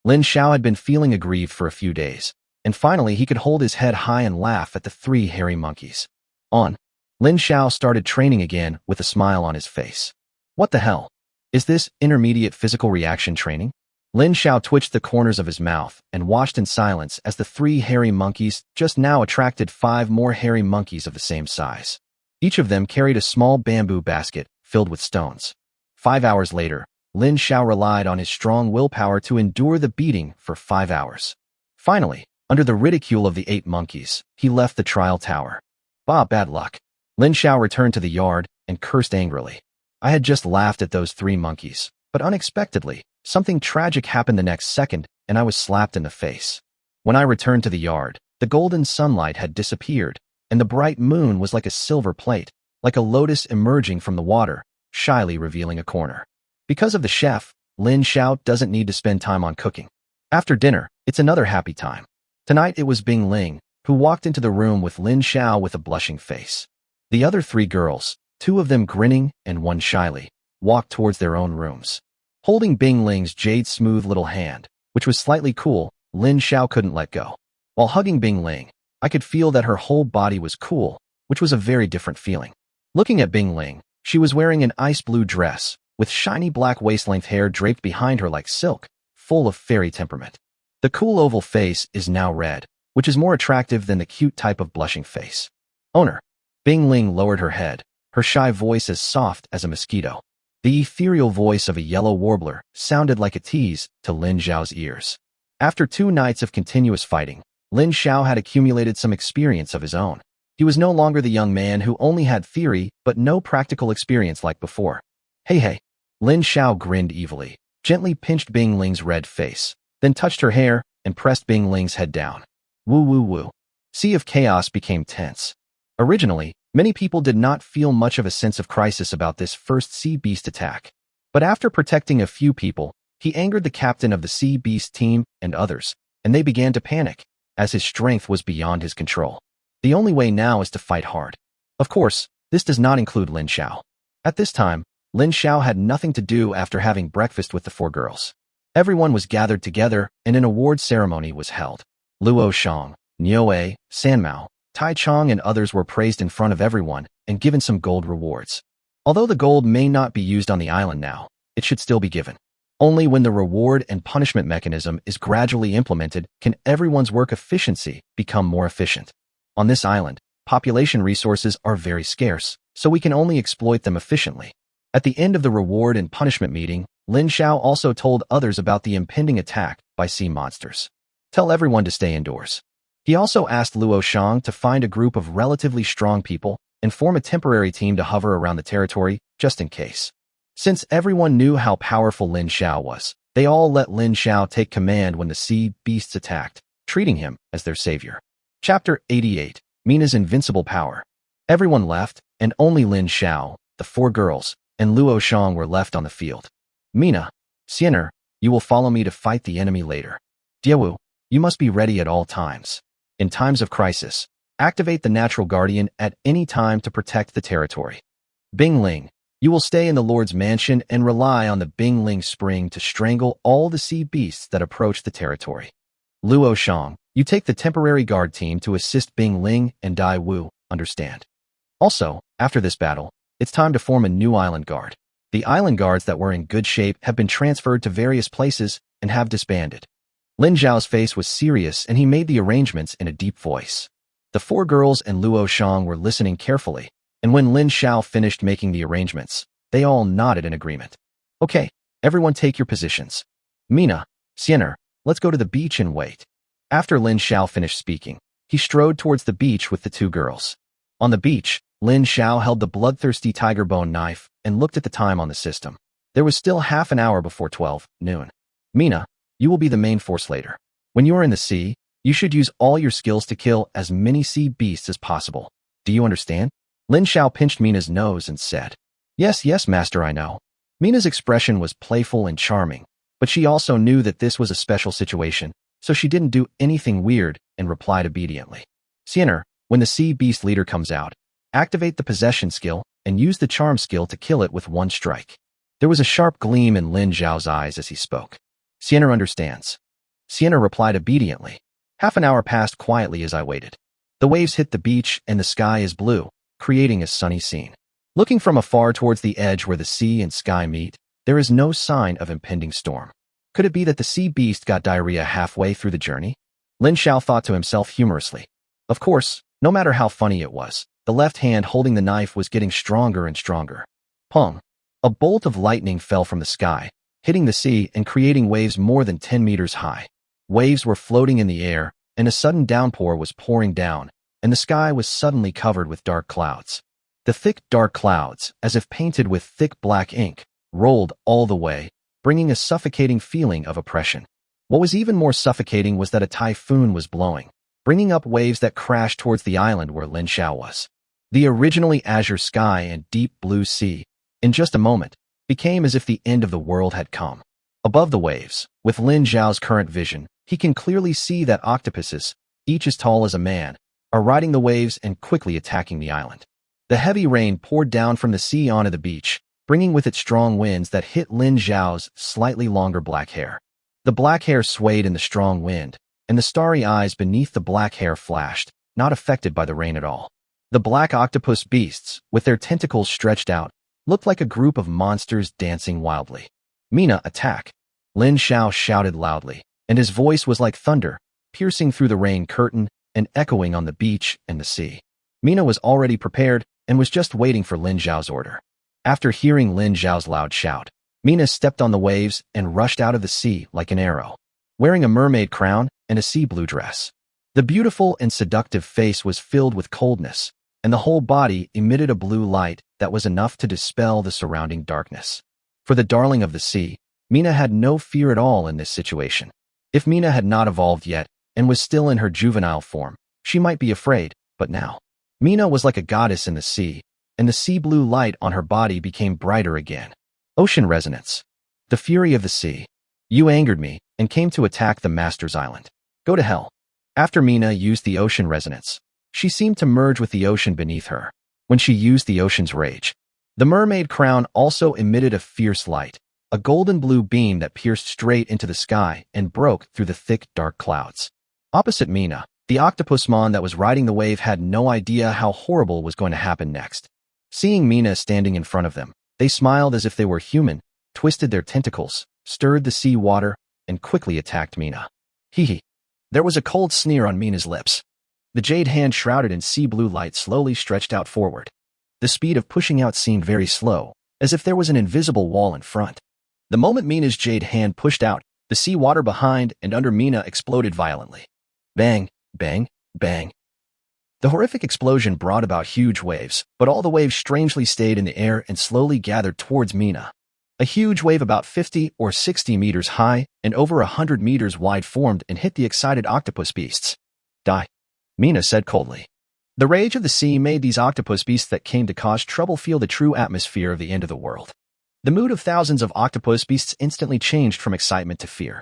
[SPEAKER 1] Lin Xiao had been feeling aggrieved for a few days, and finally he could hold his head high and laugh at the three hairy monkeys. Lin Xiao started training again with a smile on his face. What the hell? Is this intermediate physical reaction training? Lin Xiao twitched the corners of his mouth and watched in silence as the three hairy monkeys just now attracted 5 more hairy monkeys of the same size. Each of them carried a small bamboo basket filled with stones. 5 hours later, Lin Xiao relied on his strong willpower to endure the beating for 5 hours. Finally, under the ridicule of the 8 monkeys, he left the trial tower. Bad luck. Lin Xiao returned to the yard and cursed angrily. I had just laughed at those 3 monkeys, but unexpectedly, something tragic happened the next second, and I was slapped in the face. When I returned to the yard, the golden sunlight had disappeared, and the bright moon was like a silver plate, like a lotus emerging from the water, shyly revealing a corner. Because of the chef, Lin Xiao doesn't need to spend time on cooking. After dinner, it's another happy time. Tonight it was Bing Ling, who walked into the room with Lin Xiao with a blushing face. The other 3 girls, 2 of them grinning and 1 shyly, walked towards their own rooms. Holding Bing Ling's jade-smooth little hand, which was slightly cool, Lin Xiao couldn't let go. While hugging Bing Ling, I could feel that her whole body was cool, which was a very different feeling. Looking at Bing Ling, she was wearing an ice blue dress, with shiny black waist-length hair draped behind her like silk, full of fairy temperament. The cool oval face is now red, which is more attractive than the cute type of blushing face. Owner. Bing Ling lowered her head, her shy voice as soft as a mosquito. The ethereal voice of a yellow warbler sounded like a tease to Lin Xiao's ears. After 2 nights of continuous fighting, Lin Xiao had accumulated some experience of his own. He was no longer the young man who only had theory but no practical experience like before. Hey. Lin Xiao grinned evilly, gently pinched Bing Ling's red face, then touched her hair and pressed Bing Ling's head down. Woo. Sea of Chaos became tense. Originally, many people did not feel much of a sense of crisis about this first sea beast attack. But after protecting a few people, he angered the captain of the sea beast team and others, and they began to panic, as his strength was beyond his control. The only way now is to fight hard. Of course, this does not include Lin Xiao. At this time, Lin Xiao had nothing to do after having breakfast with the 4 girls. Everyone was gathered together and an award ceremony was held. Luo Shang, Niue, Sanmao, Tai Chong and others were praised in front of everyone and given some gold rewards. Although the gold may not be used on the island now, it should still be given. Only when the reward and punishment mechanism is gradually implemented can everyone's work efficiency become more efficient. On this island, population resources are very scarce, so we can only exploit them efficiently. At the end of the reward and punishment meeting, Lin Xiao also told others about the impending attack by sea monsters. Tell everyone to stay indoors. He also asked Luo Shang to find a group of relatively strong people and form a temporary team to hover around the territory, just in case. Since everyone knew how powerful Lin Xiao was, they all let Lin Xiao take command when the sea beasts attacked, treating him as their savior. Chapter 88, Mina's Invincible Power. Everyone left, and only Lin Xiao, the 4 girls, and Luo Shang were left on the field. Mina, Xiener, you will follow me to fight the enemy later. Diawu, you must be ready at all times. In times of crisis, activate the natural guardian at any time to protect the territory. Bingling, you will stay in the Lord's mansion and rely on the Bingling spring to strangle all the sea beasts that approach the territory. Luo Shang, you take the temporary guard team to assist Bingling and Dai Wu, understand? Also, after this battle, it's time to form a new island guard. The island guards that were in good shape have been transferred to various places and have disbanded. Lin Xiao's face was serious and he made the arrangements in a deep voice. The 4 girls and Luo Shang were listening carefully, and when Lin Xiao finished making the arrangements, they all nodded in agreement. Okay, everyone take your positions. Mina, Xiener, let's go to the beach and wait. After Lin Xiao finished speaking, he strode towards the beach with the 2 girls. On the beach, Lin Xiao held the bloodthirsty tiger bone knife and looked at the time on the system. There was still half an hour before 12 noon. Mina, you will be the main force later. When you are in the sea, you should use all your skills to kill as many sea beasts as possible. Do you understand? Lin Xiao pinched Mina's nose and said, Yes, master, I know. Mina's expression was playful and charming, but she also knew that this was a special situation, so she didn't do anything weird and replied obediently. Xiener, when the sea beast leader comes out, activate the possession skill and use the charm skill to kill it with 1 strike. There was a sharp gleam in Lin Xiao's eyes as he spoke. Xiener understands. Xiener replied obediently. Half an hour passed quietly as I waited. The waves hit the beach and the sky is blue, creating a sunny scene. Looking from afar towards the edge where the sea and sky meet, there is no sign of impending storm. Could it be that the sea beast got diarrhea halfway through the journey? Lin Xiao thought to himself humorously. Of course, no matter how funny it was, the left hand holding the knife was getting stronger and stronger. Pong! A bolt of lightning fell from the sky, hitting the sea and creating waves more than 10 meters high. Waves were floating in the air, and a sudden downpour was pouring down, and the sky was suddenly covered with dark clouds. The thick, dark clouds, as if painted with thick black ink, rolled all the way, bringing a suffocating feeling of oppression. What was even more suffocating was that a typhoon was blowing, bringing up waves that crashed towards the island where Lin Xiao was. The originally azure sky and deep blue sea, in just a moment, became as if the end of the world had come. Above the waves, with Lin Xiao's current vision, he can clearly see that octopuses, each as tall as a man, are riding the waves and quickly attacking the island. The heavy rain poured down from the sea onto the beach, bringing with it strong winds that hit Lin Xiao's slightly longer black hair. The black hair swayed in the strong wind, and the starry eyes beneath the black hair flashed, not affected by the rain at all. The black octopus beasts, with their tentacles stretched out, looked like a group of monsters dancing wildly. Mina, attack! Lin Xiao shouted loudly, and his voice was like thunder, piercing through the rain curtain and echoing on the beach and the sea. Mina was already prepared and was just waiting for Lin Xiao's order. After hearing Lin Xiao's loud shout, Mina stepped on the waves and rushed out of the sea like an arrow, wearing a mermaid crown and a sea blue dress. The beautiful and seductive face was filled with coldness, and the whole body emitted a blue light that was enough to dispel the surrounding darkness. For the darling of the sea, Mina had no fear at all in this situation. If Mina had not evolved yet and was still in her juvenile form, she might be afraid, but now, Mina was like a goddess in the sea, and the sea blue light on her body became brighter again. Ocean resonance. The fury of the sea. You angered me and came to attack the Master's Island. Go to hell. After Mina used the ocean resonance, she seemed to merge with the ocean beneath her. When she used the ocean's rage, the mermaid crown also emitted a fierce light, a golden blue beam that pierced straight into the sky and broke through the thick, dark clouds. Opposite Mina, the octopusmon that was riding the wave had no idea how horrible was going to happen next. Seeing Mina standing in front of them, they smiled as if they were human, twisted their tentacles, stirred the sea water, and quickly attacked Mina. Hee. There was a cold sneer on Mina's lips. The jade hand shrouded in sea blue light slowly stretched out forward. The speed of pushing out seemed very slow, as if there was an invisible wall in front. The moment Mina's jade hand pushed out, the sea water behind and under Mina exploded violently. Bang, bang, bang. The horrific explosion brought about huge waves, but all the waves strangely stayed in the air and slowly gathered towards Mina. A huge wave about 50 or 60 meters high and over 100 meters wide formed and hit the excited octopus beasts. Die, Mina said coldly. The rage of the sea made these octopus beasts that came to cause trouble feel the true atmosphere of the end of the world. The mood of thousands of octopus beasts instantly changed from excitement to fear.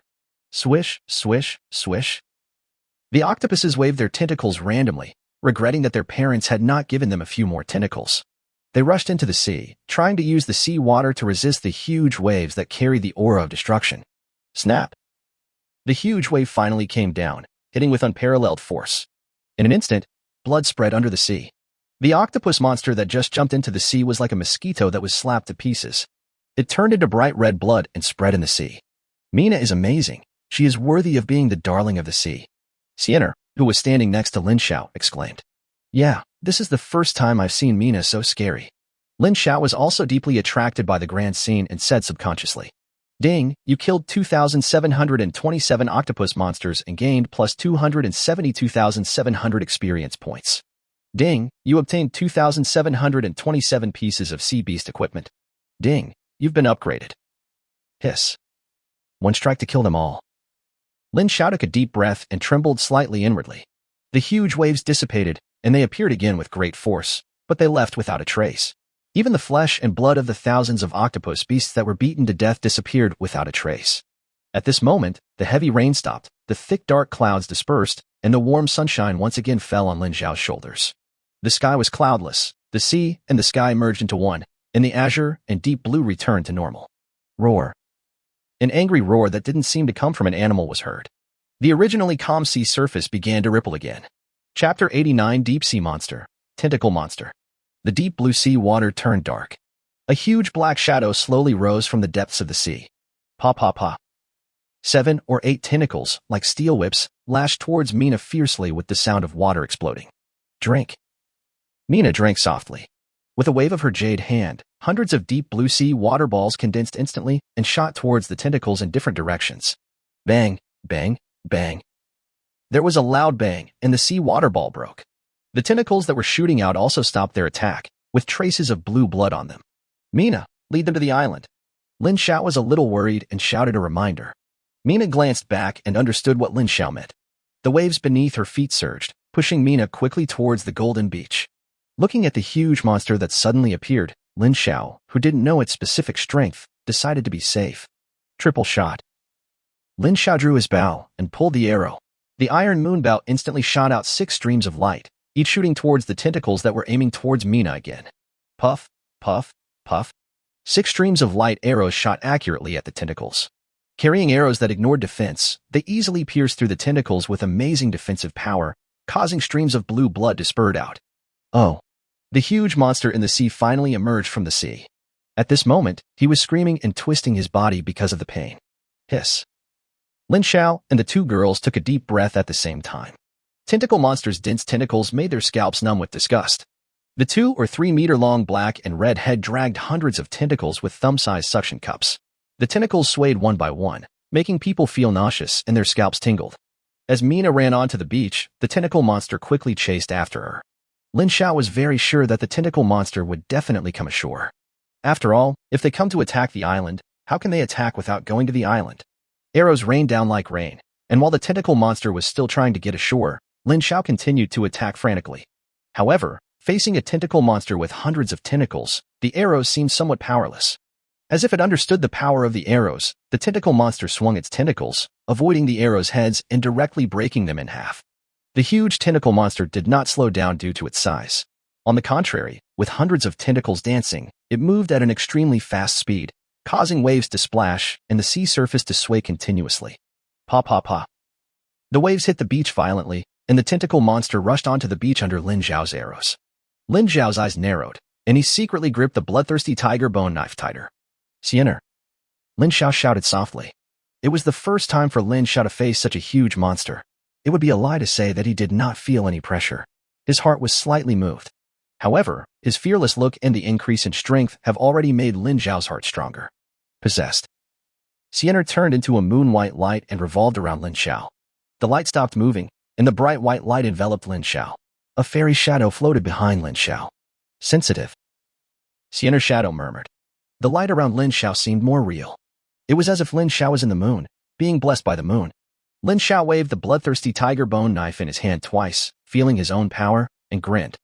[SPEAKER 1] Swish, swish, swish. The octopuses waved their tentacles randomly, regretting that their parents had not given them a few more tentacles. They rushed into the sea, trying to use the sea water to resist the huge waves that carried the aura of destruction. Snap! The huge wave finally came down, hitting with unparalleled force. In an instant, blood spread under the sea. The octopus monster that just jumped into the sea was like a mosquito that was slapped to pieces. It turned into bright red blood and spread in the sea. Mina is amazing. She is worthy of being the darling of the sea. Sienna, who was standing next to Lin Xiao, exclaimed. Yeah, this is the first time I've seen Mina so scary. Lin Xiao was also deeply attracted by the grand scene and said subconsciously, Ding, you killed 2,727 octopus monsters and gained plus 272,700 experience points. Ding, you obtained 2,727 pieces of sea beast equipment. Ding, you've been upgraded. Hiss. One strike to kill them all. Lin Xiao took a deep breath and trembled slightly inwardly. The huge waves dissipated, and they appeared again with great force, but they left without a trace. Even the flesh and blood of the thousands of octopus beasts that were beaten to death disappeared without a trace. At this moment, the heavy rain stopped, the thick dark clouds dispersed, and the warm sunshine once again fell on Lin Xiao's shoulders. The sky was cloudless, the sea and the sky merged into one, and the azure and deep blue returned to normal. Roar. An angry roar that didn't seem to come from an animal was heard. The originally calm sea surface began to ripple again. Chapter 89 Deep Sea Monster, Tentacle Monster. The deep blue sea water turned dark. A huge black shadow slowly rose from the depths of the sea. Pa pa pa. 7 or 8 tentacles, like steel whips, lashed towards Mina fiercely with the sound of water exploding. Drink. Mina drank softly. With a wave of her jade hand, hundreds of deep blue sea water balls condensed instantly and shot towards the tentacles in different directions. Bang, bang, bang. There was a loud bang, and the sea water ball broke. The tentacles that were shooting out also stopped their attack, with traces of blue blood on them. Mina, lead them to the island. Lin Xiao was a little worried and shouted a reminder. Mina glanced back and understood what Lin Xiao meant. The waves beneath her feet surged, pushing Mina quickly towards the golden beach. Looking at the huge monster that suddenly appeared, Lin Xiao, who didn't know its specific strength, decided to be safe. Triple shot. Lin Xiao drew his bow and pulled the arrow. The iron moon bow instantly shot out 6 streams of light, each shooting towards the tentacles that were aiming towards Mina again. Puff, puff, puff. 6 streams of light arrows shot accurately at the tentacles. Carrying arrows that ignored defense, they easily pierced through the tentacles with amazing defensive power, causing streams of blue blood to spurt out. Oh. The huge monster in the sea finally emerged from the sea. At this moment, he was screaming and twisting his body because of the pain. Hiss. Lin Xiao and the 2 girls took a deep breath at the same time. Tentacle monster's dense tentacles made their scalps numb with disgust. The 2 or 3 meter long black and red head dragged hundreds of tentacles with thumb-sized suction cups. The tentacles swayed one by one, making people feel nauseous and their scalps tingled. As Mina ran onto the beach, the tentacle monster quickly chased after her. Lin Xiao was very sure that the tentacle monster would definitely come ashore. After all, if they come to attack the island, how can they attack without going to the island? Arrows rained down like rain, and while the tentacle monster was still trying to get ashore, Lin Xiao continued to attack frantically. However, facing a tentacle monster with hundreds of tentacles, the arrows seemed somewhat powerless. As if it understood the power of the arrows, the tentacle monster swung its tentacles, avoiding the arrows' heads and directly breaking them in half. The huge tentacle monster did not slow down due to its size. On the contrary, with hundreds of tentacles dancing, it moved at an extremely fast speed, causing waves to splash and the sea surface to sway continuously. Pa pa pa. The waves hit the beach violently, and the tentacle monster rushed onto the beach under Lin Xiao's arrows. Lin Xiao's eyes narrowed, and he secretly gripped the bloodthirsty tiger bone knife tighter. Sienna. Lin Xiao shouted softly. It was the first time for Lin Xiao to face such a huge monster. It would be a lie to say that he did not feel any pressure. His heart was slightly moved. However, his fearless look and the increase in strength have already made Lin Xiao's heart stronger. Possessed. Sienna turned into a moon-white light and revolved around Lin Xiao. The light stopped moving, and the bright white light enveloped Lin Xiao. A fairy shadow floated behind Lin Xiao. Sensitive. Sienna's shadow murmured. The light around Lin Xiao seemed more real. It was as if Lin Xiao was in the moon, being blessed by the moon. Lin Xiao waved the bloodthirsty tiger bone knife in his hand twice, feeling his own power, and grinned.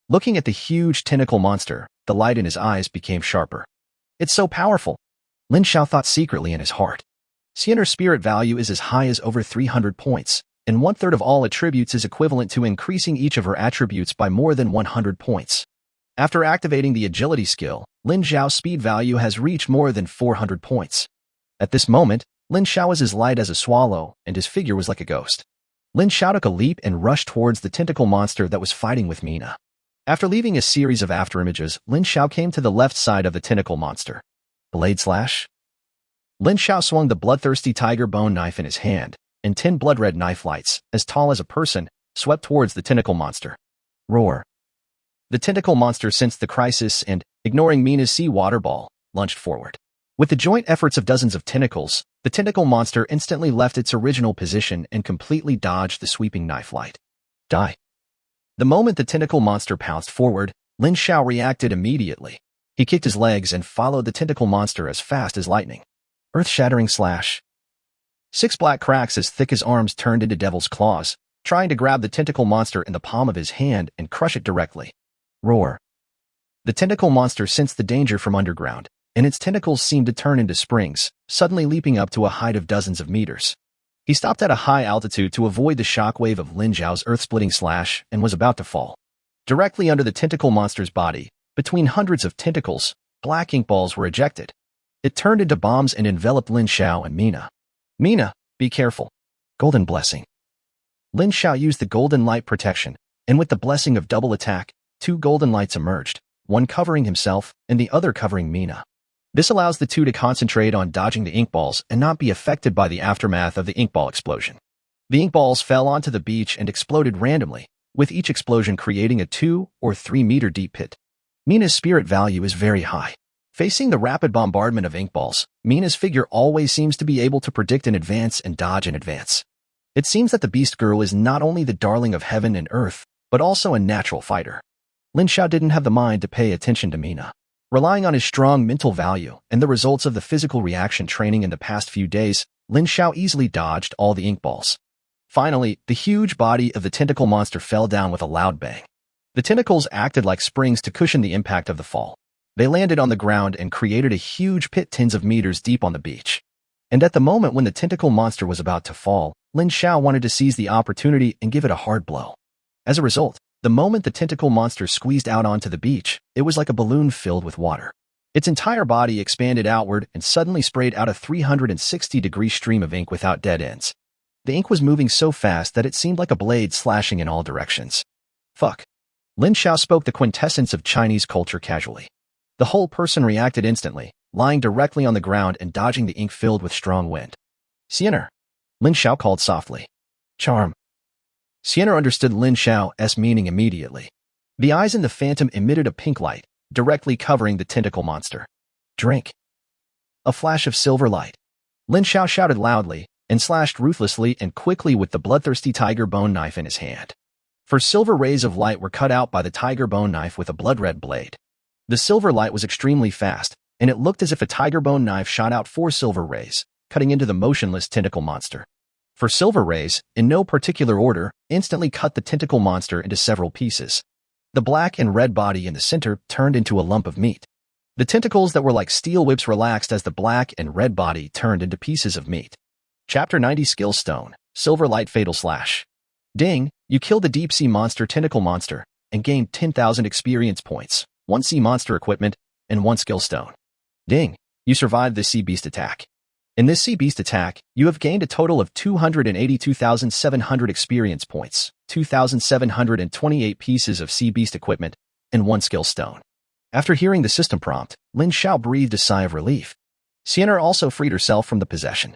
[SPEAKER 1] Looking at the huge tentacle monster, the light in his eyes became sharper. It's so powerful, Lin Xiao thought secretly in his heart. Xiener's spirit value is as high as over 300 points, and 1/3 of all attributes is equivalent to increasing each of her attributes by more than 100 points. After activating the agility skill, Lin Xiao's speed value has reached more than 400 points. At this moment, Lin Xiao was as light as a swallow, and his figure was like a ghost. Lin Xiao took a leap and rushed towards the tentacle monster that was fighting with Mina. After leaving a series of afterimages, Lin Xiao came to the left side of the tentacle monster. Blade slash? Lin Xiao swung the bloodthirsty tiger bone knife in his hand, and 10 blood-red knife lights, as tall as a person, swept towards the tentacle monster. Roar. The tentacle monster sensed the crisis and, ignoring Mina's sea water ball, lunged forward. With the joint efforts of dozens of tentacles, the tentacle monster instantly left its original position and completely dodged the sweeping knife light. Die. The moment the tentacle monster pounced forward, Lin Xiao reacted immediately. He kicked his legs and followed the tentacle monster as fast as lightning. Earth-shattering slash. 6 black cracks as thick as arms turned into devil's claws, trying to grab the tentacle monster in the palm of his hand and crush it directly. Roar. The tentacle monster sensed the danger from underground, and its tentacles seemed to turn into springs, suddenly leaping up to a height of dozens of meters. He stopped at a high altitude to avoid the shockwave of Lin Xiao's earth-splitting slash and was about to fall. Directly under the tentacle monster's body, between hundreds of tentacles, black ink balls were ejected. It turned into bombs and enveloped Lin Xiao and Mina. Mina, be careful. Golden blessing. Lin Xiao used the golden light protection, and with the blessing of double attack, 2 golden lights emerged, one covering himself and the other covering Mina. This allows the two to concentrate on dodging the ink balls and not be affected by the aftermath of the ink ball explosion. The ink balls fell onto the beach and exploded randomly, with each explosion creating a 2 or 3 meter deep pit. Mina's spirit value is very high. Facing the rapid bombardment of ink balls, Mina's figure always seems to be able to predict in advance and dodge in advance. It seems that the Beast Girl is not only the darling of heaven and earth, but also a natural fighter. Lin Xiao didn't have the mind to pay attention to Mina. Relying on his strong mental value and the results of the physical reaction training in the past few days, Lin Xiao easily dodged all the ink balls. Finally, the huge body of the tentacle monster fell down with a loud bang. The tentacles acted like springs to cushion the impact of the fall. They landed on the ground and created a huge pit tens of meters deep on the beach. And at the moment when the tentacle monster was about to fall, Lin Xiao wanted to seize the opportunity and give it a hard blow. As a result, the moment the tentacle monster squeezed out onto the beach, it was like a balloon filled with water. Its entire body expanded outward and suddenly sprayed out a 360-degree stream of ink without dead ends. The ink was moving so fast that it seemed like a blade slashing in all directions. Fuck. Lin Xiao spoke the quintessence of Chinese culture casually. The whole person reacted instantly, lying directly on the ground and dodging the ink filled with strong wind. Xiener. Lin Xiao called softly. Charm. Xiener understood Lin Xiao's meaning immediately. The eyes in the phantom emitted a pink light, directly covering the tentacle monster. Drink. A flash of silver light. Lin Xiao shouted loudly and slashed ruthlessly and quickly with the bloodthirsty tiger bone knife in his hand. For silver rays of light were cut out by the tiger bone knife with a blood-red blade. The silver light was extremely fast, and it looked as if a tiger bone knife shot out 4 silver rays, cutting into the motionless tentacle monster. For silver rays, in no particular order, instantly cut the tentacle monster into several pieces. The black and red body in the center turned into a lump of meat. The tentacles that were like steel whips relaxed as the black and red body turned into pieces of meat. Chapter 90 Skill Stone, Silver Light Fatal Slash. Ding, you killed the deep sea monster tentacle monster and gained 10,000 experience points, 1 sea monster equipment, and 1 skill stone. Ding, you survived this sea beast attack. In this sea beast attack, you have gained a total of 282,700 experience points, 2,728 pieces of sea beast equipment, and 1 skill stone. After hearing the system prompt, Lin Xiao breathed a sigh of relief. Xiener also freed herself from the possession.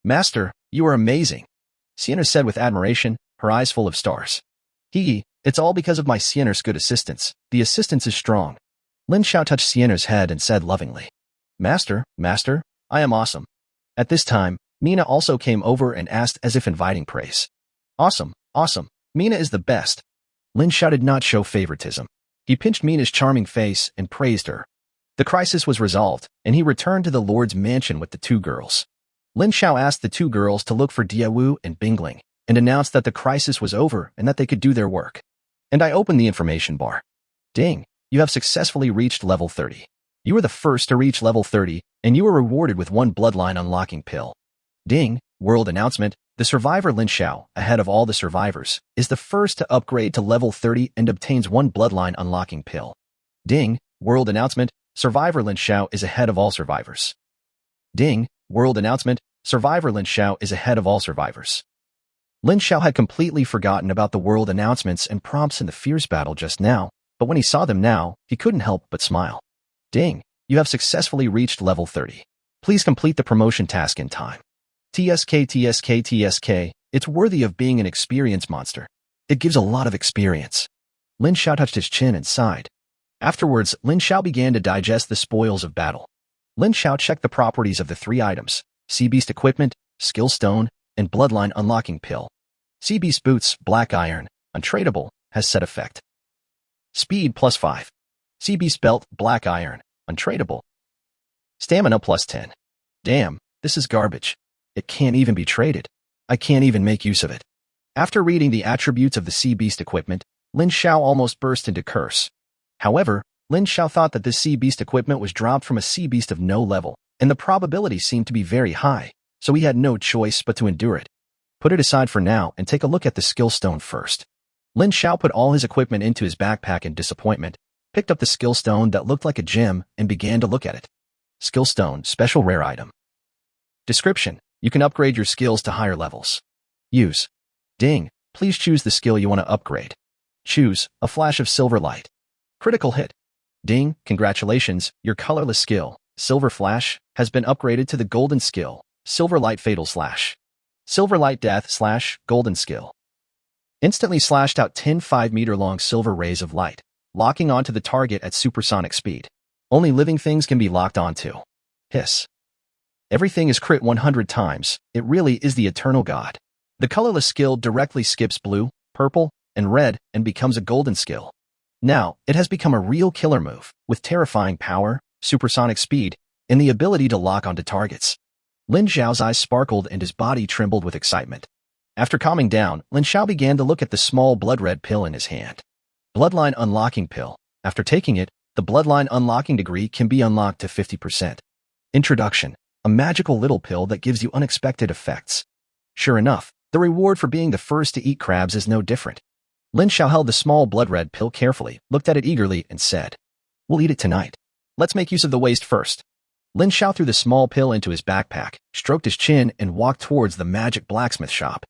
[SPEAKER 1] Master, you are amazing, Xiener said with admiration, her eyes full of stars. It's all because of my Xiener's good assistance. The assistance is strong. Lin Xiao touched Xiener's head and said lovingly. Master, I am awesome. At this time, Mina also came over and asked as if inviting praise. Awesome, Mina is the best. Lin Xiao did not show favoritism. He pinched Mina's charming face and praised her. The crisis was resolved, and he returned to the Lord's mansion with the 2 girls. Lin Xiao asked the 2 girls to look for Diawu and Bingling, and announced that the crisis was over and that they could do their work. and I open the information bar. Ding! You have successfully reached level 30. You were the first to reach level 30, and you were rewarded with one bloodline unlocking pill. Ding! World announcement. The survivor Lin Xiao, ahead of all the survivors, is the first to upgrade to level 30 and obtains one bloodline unlocking pill. Ding! World announcement. Survivor Lin Xiao is ahead of all survivors. Ding! World announcement. Survivor Lin Xiao is ahead of all survivors. Lin Xiao had completely forgotten about the world announcements and prompts in the fierce battle just now, but when he saw them now, he couldn't help but smile. Ding! You have successfully reached level 30. Please complete the promotion task in time. TSK TSK TSK, it's worthy of being an experience monster. It gives a lot of experience. Lin Xiao touched his chin and sighed. Afterwards, Lin Xiao began to digest the spoils of battle. Lin Xiao checked the properties of the 3 items, Sea Beast equipment, skill stone, and bloodline unlocking pill. Sea Beast boots, black iron, untradeable, has set effect. Speed +5. Sea Beast belt, black iron, untradeable. Stamina +10. Damn, this is garbage. It can't even be traded. I can't even make use of it. After reading the attributes of the Sea Beast equipment, Lin Xiao almost burst into curse. However, Lin Xiao thought that this Sea Beast equipment was dropped from a Sea Beast of no level, and the probability seemed to be very high, so he had no choice but to endure it. Put it aside for now and take a look at the skill stone first. Lin Xiao put all his equipment into his backpack in disappointment, picked up the skill stone that looked like a gem, and began to look at it. Skill stone, special rare item. Description: you can upgrade your skills to higher levels. Use. Ding! Please choose the skill you want to upgrade. Choose a flash of silver light. Critical hit. Ding! Congratulations, your colorless skill, Silver Flash, has been upgraded to the golden skill, Silver Light Fatal Slash. Silver Light Death Slash, golden skill. Instantly slashed out 10 5-meter-long silver rays of light, locking onto the target at supersonic speed. Only living things can be locked onto. Hiss. Everything is crit 100 times. It really is the eternal god. The colorless skill directly skips blue, purple, and red and becomes a golden skill. Now, it has become a real killer move, with terrifying power, supersonic speed, and the ability to lock onto targets. Lin Xiao's eyes sparkled and his body trembled with excitement. After calming down, Lin Xiao began to look at the small blood-red pill in his hand. Bloodline Unlocking Pill. After taking it, the Bloodline Unlocking degree can be unlocked to 50%. Introduction. A magical little pill that gives you unexpected effects. Sure enough, the reward for being the first to eat crabs is no different. Lin Xiao held the small blood-red pill carefully, looked at it eagerly, and said, "We'll eat it tonight. Let's make use of the waste first." Lin Xiao threw the small pill into his backpack, stroked his chin, and walked towards the magic blacksmith shop.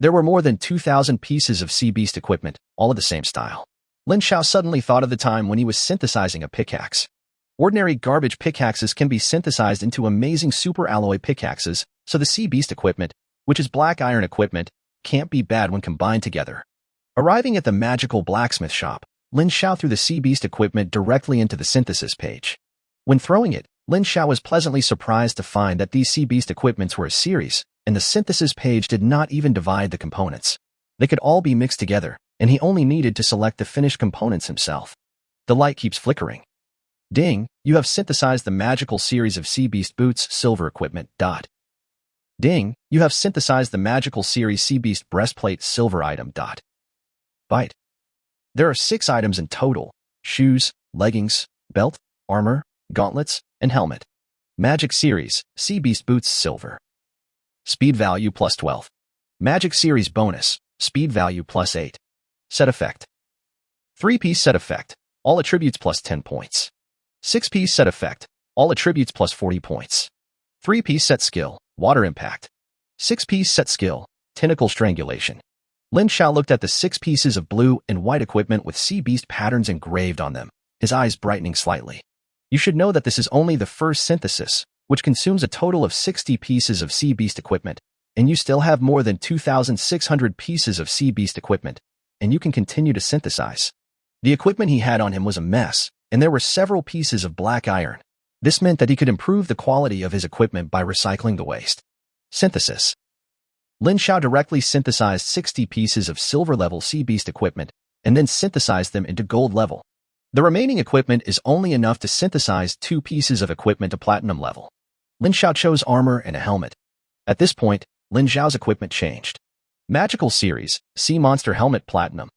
[SPEAKER 1] There were more than 2,000 pieces of Sea Beast equipment, all of the same style. Lin Xiao suddenly thought of the time when he was synthesizing a pickaxe. Ordinary garbage pickaxes can be synthesized into amazing super alloy pickaxes, so the Sea Beast equipment, which is black iron equipment, can't be bad when combined together. Arriving at the magical blacksmith shop, Lin Xiao threw the Sea Beast equipment directly into the synthesis page. When throwing it, Lin Xiao was pleasantly surprised to find that these Sea Beast equipments were a series, and the synthesis page did not even divide the components. They could all be mixed together, and he only needed to select the finished components himself. The light keeps flickering. Ding! You have synthesized the magical series of Sea Beast boots, silver equipment. Ding! You have synthesized the magical series Sea Beast breastplate, silver item. Bite. There are 6 items in total: shoes, leggings, belt, armor, gauntlets, and helmet. Magic series, Sea Beast boots, silver. Speed value +12. Magic series bonus, speed value +8. Set effect. 3-piece set effect, all attributes +10 points. 6-piece set effect, all attributes +40 points. 3-piece set skill, water impact. 6-piece set skill, tentacle strangulation. Lin Xiao looked at the 6 pieces of blue and white equipment with Sea Beast patterns engraved on them, his eyes brightening slightly. You should know that this is only the first synthesis, which consumes a total of 60 pieces of Sea Beast equipment, and you still have more than 2,600 pieces of Sea Beast equipment, and you can continue to synthesize. The equipment he had on him was a mess, and there were several pieces of black iron. This meant that he could improve the quality of his equipment by recycling the waste. Synthesis. Lin Xiao directly synthesized 60 pieces of silver-level Sea Beast equipment, and then synthesized them into gold level. The remaining equipment is only enough to synthesize 2 pieces of equipment to platinum level. Lin Xiao chose armor and a helmet. At this point, Lin Xiao's equipment changed. Magical series, Sea Monster Helmet Platinum.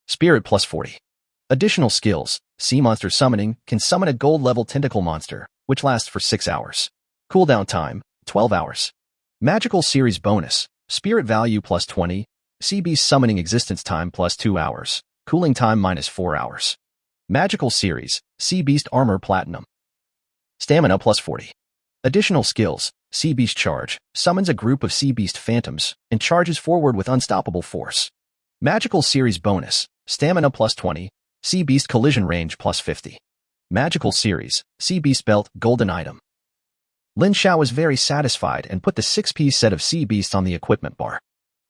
[SPEAKER 1] Spirit plus 40. Additional skills. Sea monster summoning can summon a gold-level tentacle monster, which lasts for 6 hours. Cooldown time, 12 hours. Magical series bonus. Spirit value plus 20. Sea beast summoning existence time plus 2 hours. Cooling time minus 4 hours. Magical series. Sea beast armor platinum. Stamina plus 40. Additional skills. Sea beast charge. Summons a group of sea beast phantoms and charges forward with unstoppable force. Magical series bonus. Stamina plus 20. Sea beast collision range plus 50. Magical series. Sea beast belt golden item. Lin Xiao was very satisfied and put the 6-piece set of sea beasts on the equipment bar.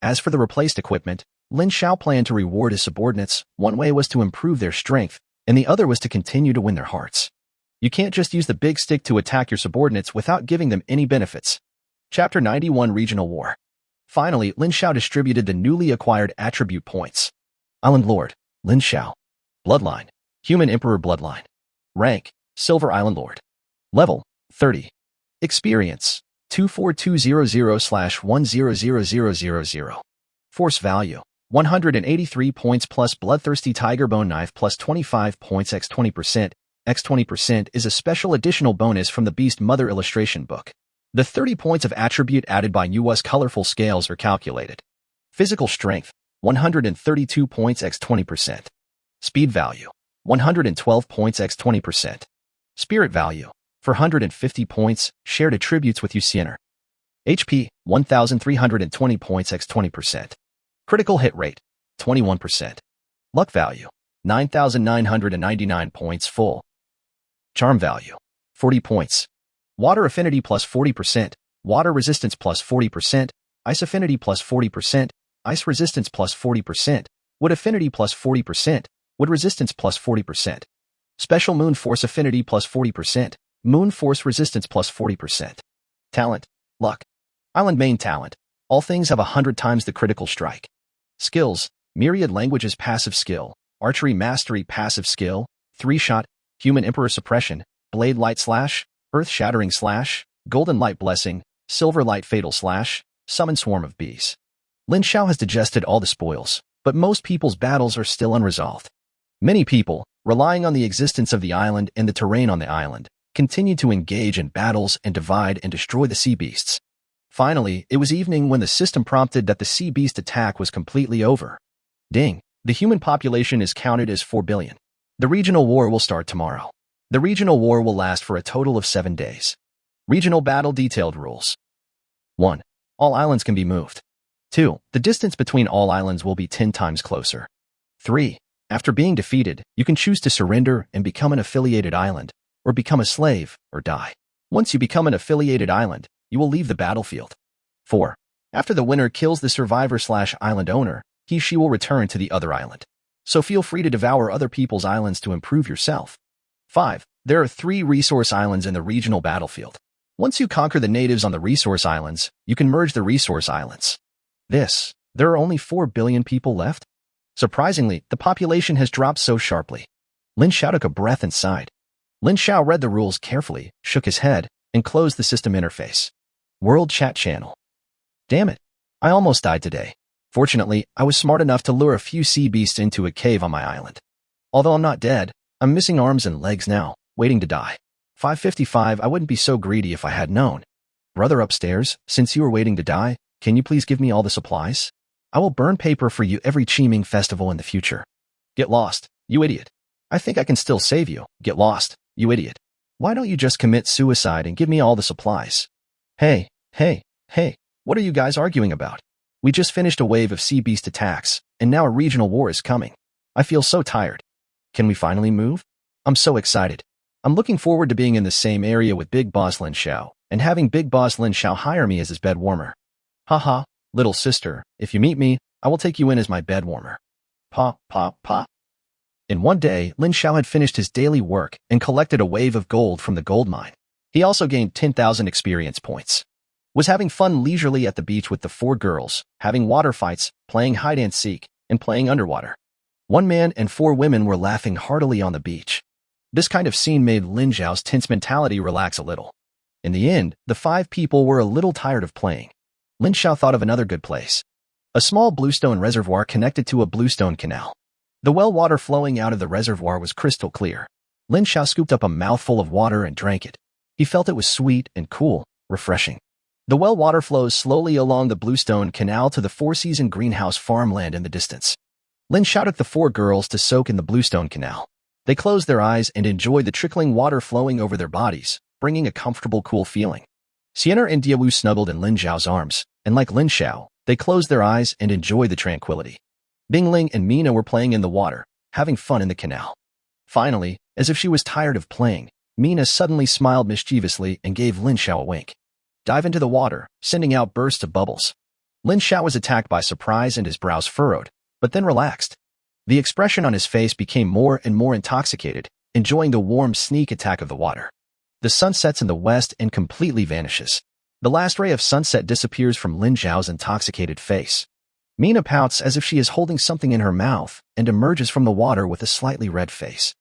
[SPEAKER 1] As for the replaced equipment, Lin Xiao planned to reward his subordinates. One way was to improve their strength, and the other was to continue to win their hearts. You can't just use the big stick to attack your subordinates without giving them any benefits. Chapter 91 Regional War. Finally, Lin Xiao distributed the newly acquired attribute points. Island Lord, Lin Xiao. Bloodline, Human Emperor Bloodline. Rank, Silver Island Lord. Level, 30. Experience, 24200/100000. Force value, 183 points plus Bloodthirsty Tiger Bone Knife plus 25 points x 20%. X 20% is a special additional bonus from the Beast Mother illustration book. The 30 points of attribute added by US colorful scales are calculated. Physical strength, 132 points x 20%. Speed value, 112 points x 20%. Spirit value, 450 points, shared attributes with UCNR. HP, 1,320 points x 20%. Critical hit rate, 21%. Luck value, 9,999 points full. Charm value, 40 points. Water affinity plus 40%, water resistance plus 40%, ice affinity plus 40%, ice resistance plus 40%, wood affinity plus 40%, wood resistance plus 40%. Special moon force affinity plus 40%, moon force resistance plus 40%. Talent, luck. Island main talent. All things have 100 times the critical strike. Skills, myriad languages passive skill, archery mastery passive skill, 3-shot, human emperor suppression, blade light slash, earth shattering slash, golden light blessing, silver light fatal slash, summon swarm of bees. Lin Xiao has digested all the spoils, but most people's battles are still unresolved. Many people, relying on the existence of the island and the terrain on the island, continue to engage in battles and divide and destroy the sea beasts. Finally, it was evening when the system prompted that the sea beast attack was completely over. Ding! The human population is counted as 4 billion. The regional war will start tomorrow. The regional war will last for a total of 7 days. Regional battle detailed rules. 1. All islands can be moved. 2. The distance between all islands will be 10 times closer. 3. After being defeated, you can choose to surrender and become an affiliated island, or become a slave, or die. Once you become an affiliated island, you will leave the battlefield. 4. After the winner kills the survivor/island owner, she will return to the other island. So feel free to devour other people's islands to improve yourself. 5. There are 3 resource islands in the regional battlefield. Once you conquer the natives on the resource islands, you can merge the resource islands. There are only 4 billion people left? Surprisingly, the population has dropped so sharply. Lin Xiao took a breath and sighed. Lin Xiao read the rules carefully, shook his head, and closed the system interface. World chat channel. Damn it. I almost died today. Fortunately, I was smart enough to lure a few sea beasts into a cave on my island. Although I'm not dead, I'm missing arms and legs now, waiting to die. 555, I wouldn't be so greedy if I had known. Brother upstairs, since you are waiting to die, can you please give me all the supplies? I will burn paper for you every Qiming festival in the future. Get lost, you idiot. I think I can still save you. Get lost, you idiot. Why don't you just commit suicide and give me all the supplies? Hey, what are you guys arguing about? We just finished a wave of sea beast attacks, and now a regional war is coming. I feel so tired. Can we finally move? I'm so excited. I'm looking forward to being in the same area with Big Boss Lin Xiao, and having Big Boss Lin Xiao hire me as his bed warmer. Haha, little sister, if you meet me, I will take you in as my bed warmer. Pa. In one day, Lin Xiao had finished his daily work and collected a wave of gold from the gold mine. He also gained 10,000 experience points. Was having fun leisurely at the beach with the 4 girls, having water fights, playing hide-and-seek, and playing underwater. 1 man and 4 women were laughing heartily on the beach. This kind of scene made Lin Xiao's tense mentality relax a little. In the end, the 5 people were a little tired of playing. Lin Xiao thought of another good place. A small bluestone reservoir connected to a bluestone canal. The well water flowing out of the reservoir was crystal clear. Lin Xiao scooped up a mouthful of water and drank it. He felt it was sweet and cool, refreshing. The well water flows slowly along the bluestone canal to the four-season greenhouse farmland in the distance. Lin Xiao took the four girls to soak in the bluestone canal. They closed their eyes and enjoyed the trickling water flowing over their bodies, bringing a comfortable, cool feeling. Sienna and Diawu snuggled in Lin Xiao's arms, and like Lin Xiao, they closed their eyes and enjoyed the tranquility. Bingling and Mina were playing in the water, having fun in the canal. Finally, as if she was tired of playing, Mina suddenly smiled mischievously and gave Lin Xiao a wink. Dive into the water, sending out bursts of bubbles. Lin Xiao was attacked by surprise and his brows furrowed, but then relaxed. The expression on his face became more and more intoxicated, enjoying the warm sneak attack of the water. The sun sets in the west and completely vanishes. The last ray of sunset disappears from Lin Xiao's intoxicated face. Mina pouts as if she is holding something in her mouth and emerges from the water with a slightly red face.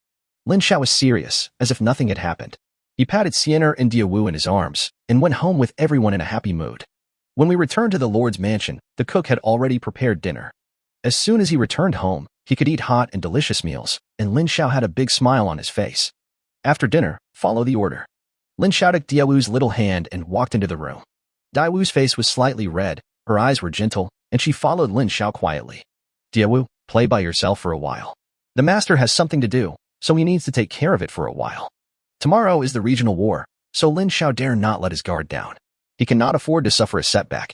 [SPEAKER 1] Lin Xiao was serious, as if nothing had happened. He patted Sienna and Diawu in his arms and went home with everyone in a happy mood. When we returned to the Lord's mansion, the cook had already prepared dinner. As soon as he returned home, he could eat hot and delicious meals, and Lin Xiao had a big smile on his face. After dinner, follow the order. Lin Xiao took Diawu's little hand and walked into the room. Diawu's face was slightly red, her eyes were gentle, and she followed Lin Xiao quietly. Diawu, play by yourself for a while. The master has something to do, so he needs to take care of it for a while. Tomorrow is the regional war, so Lin Xiao dare not let his guard down. He cannot afford to suffer a setback.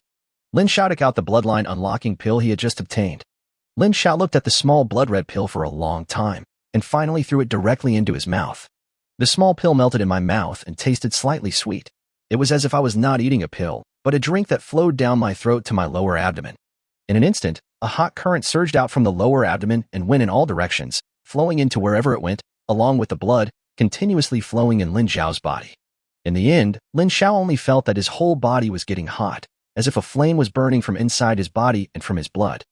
[SPEAKER 1] Lin Xiao took out the bloodline unlocking pill he had just obtained. Lin Xiao looked at the small blood-red pill for a long time, and finally threw it directly into his mouth. The small pill melted in my mouth and tasted slightly sweet. It was as if I was not eating a pill, but a drink that flowed down my throat to my lower abdomen. In an instant, a hot current surged out from the lower abdomen and went in all directions, flowing into wherever it went, along with the blood, continuously flowing in Lin Xiao's body. In the end, Lin Xiao only felt that his whole body was getting hot, as if a flame was burning from inside his body and from his blood.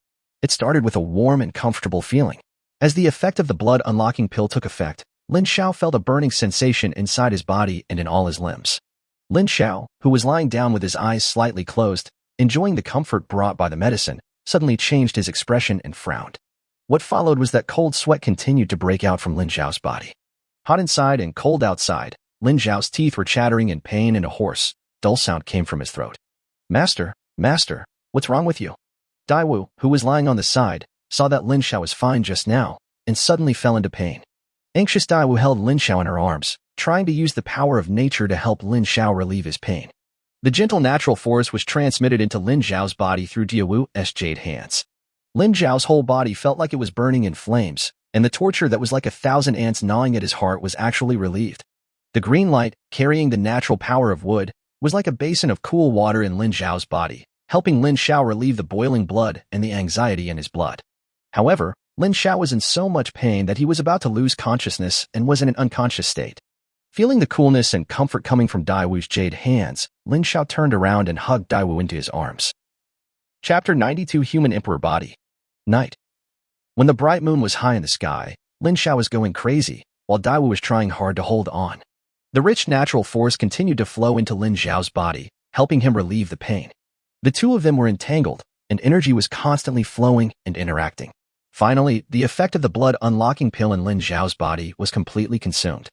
[SPEAKER 1] It started with a warm and comfortable feeling. As the effect of the blood unlocking pill took effect, Lin Xiao felt a burning sensation inside his body and in all his limbs. Lin Xiao, who was lying down with his eyes slightly closed, enjoying the comfort brought by the medicine, suddenly changed his expression and frowned. What followed was that cold sweat continued to break out from Lin Xiao's body. Hot inside and cold outside, Lin Xiao's teeth were chattering in pain and a hoarse, dull sound came from his throat. Master, what's wrong with you? Diawu, who was lying on the side, saw that Lin Xiao was fine just now, and suddenly fell into pain. Anxious Diawu held Lin Xiao in her arms, trying to use the power of nature to help Lin Xiao relieve his pain. The gentle natural force was transmitted into Lin Xiao's body through Diawu's jade hands. Lin Xiao's whole body felt like it was burning in flames, and the torture that was like 1,000 ants gnawing at his heart was actually relieved. The green light, carrying the natural power of wood, was like a basin of cool water in Lin Xiao's body, helping Lin Xiao relieve the boiling blood and the anxiety in his blood. However, Lin Xiao was in so much pain that he was about to lose consciousness and was in an unconscious state. Feeling the coolness and comfort coming from Diawu's jade hands, Lin Xiao turned around and hugged Diawu into his arms. Chapter 92 Human Emperor Body. Night. When the bright moon was high in the sky, Lin Xiao was going crazy, while Diawu was trying hard to hold on. The rich natural force continued to flow into Lin Xiao's body, helping him relieve the pain. The two of them were entangled, and energy was constantly flowing and interacting. Finally, the effect of the blood unlocking pill in Lin Xiao's body was completely consumed.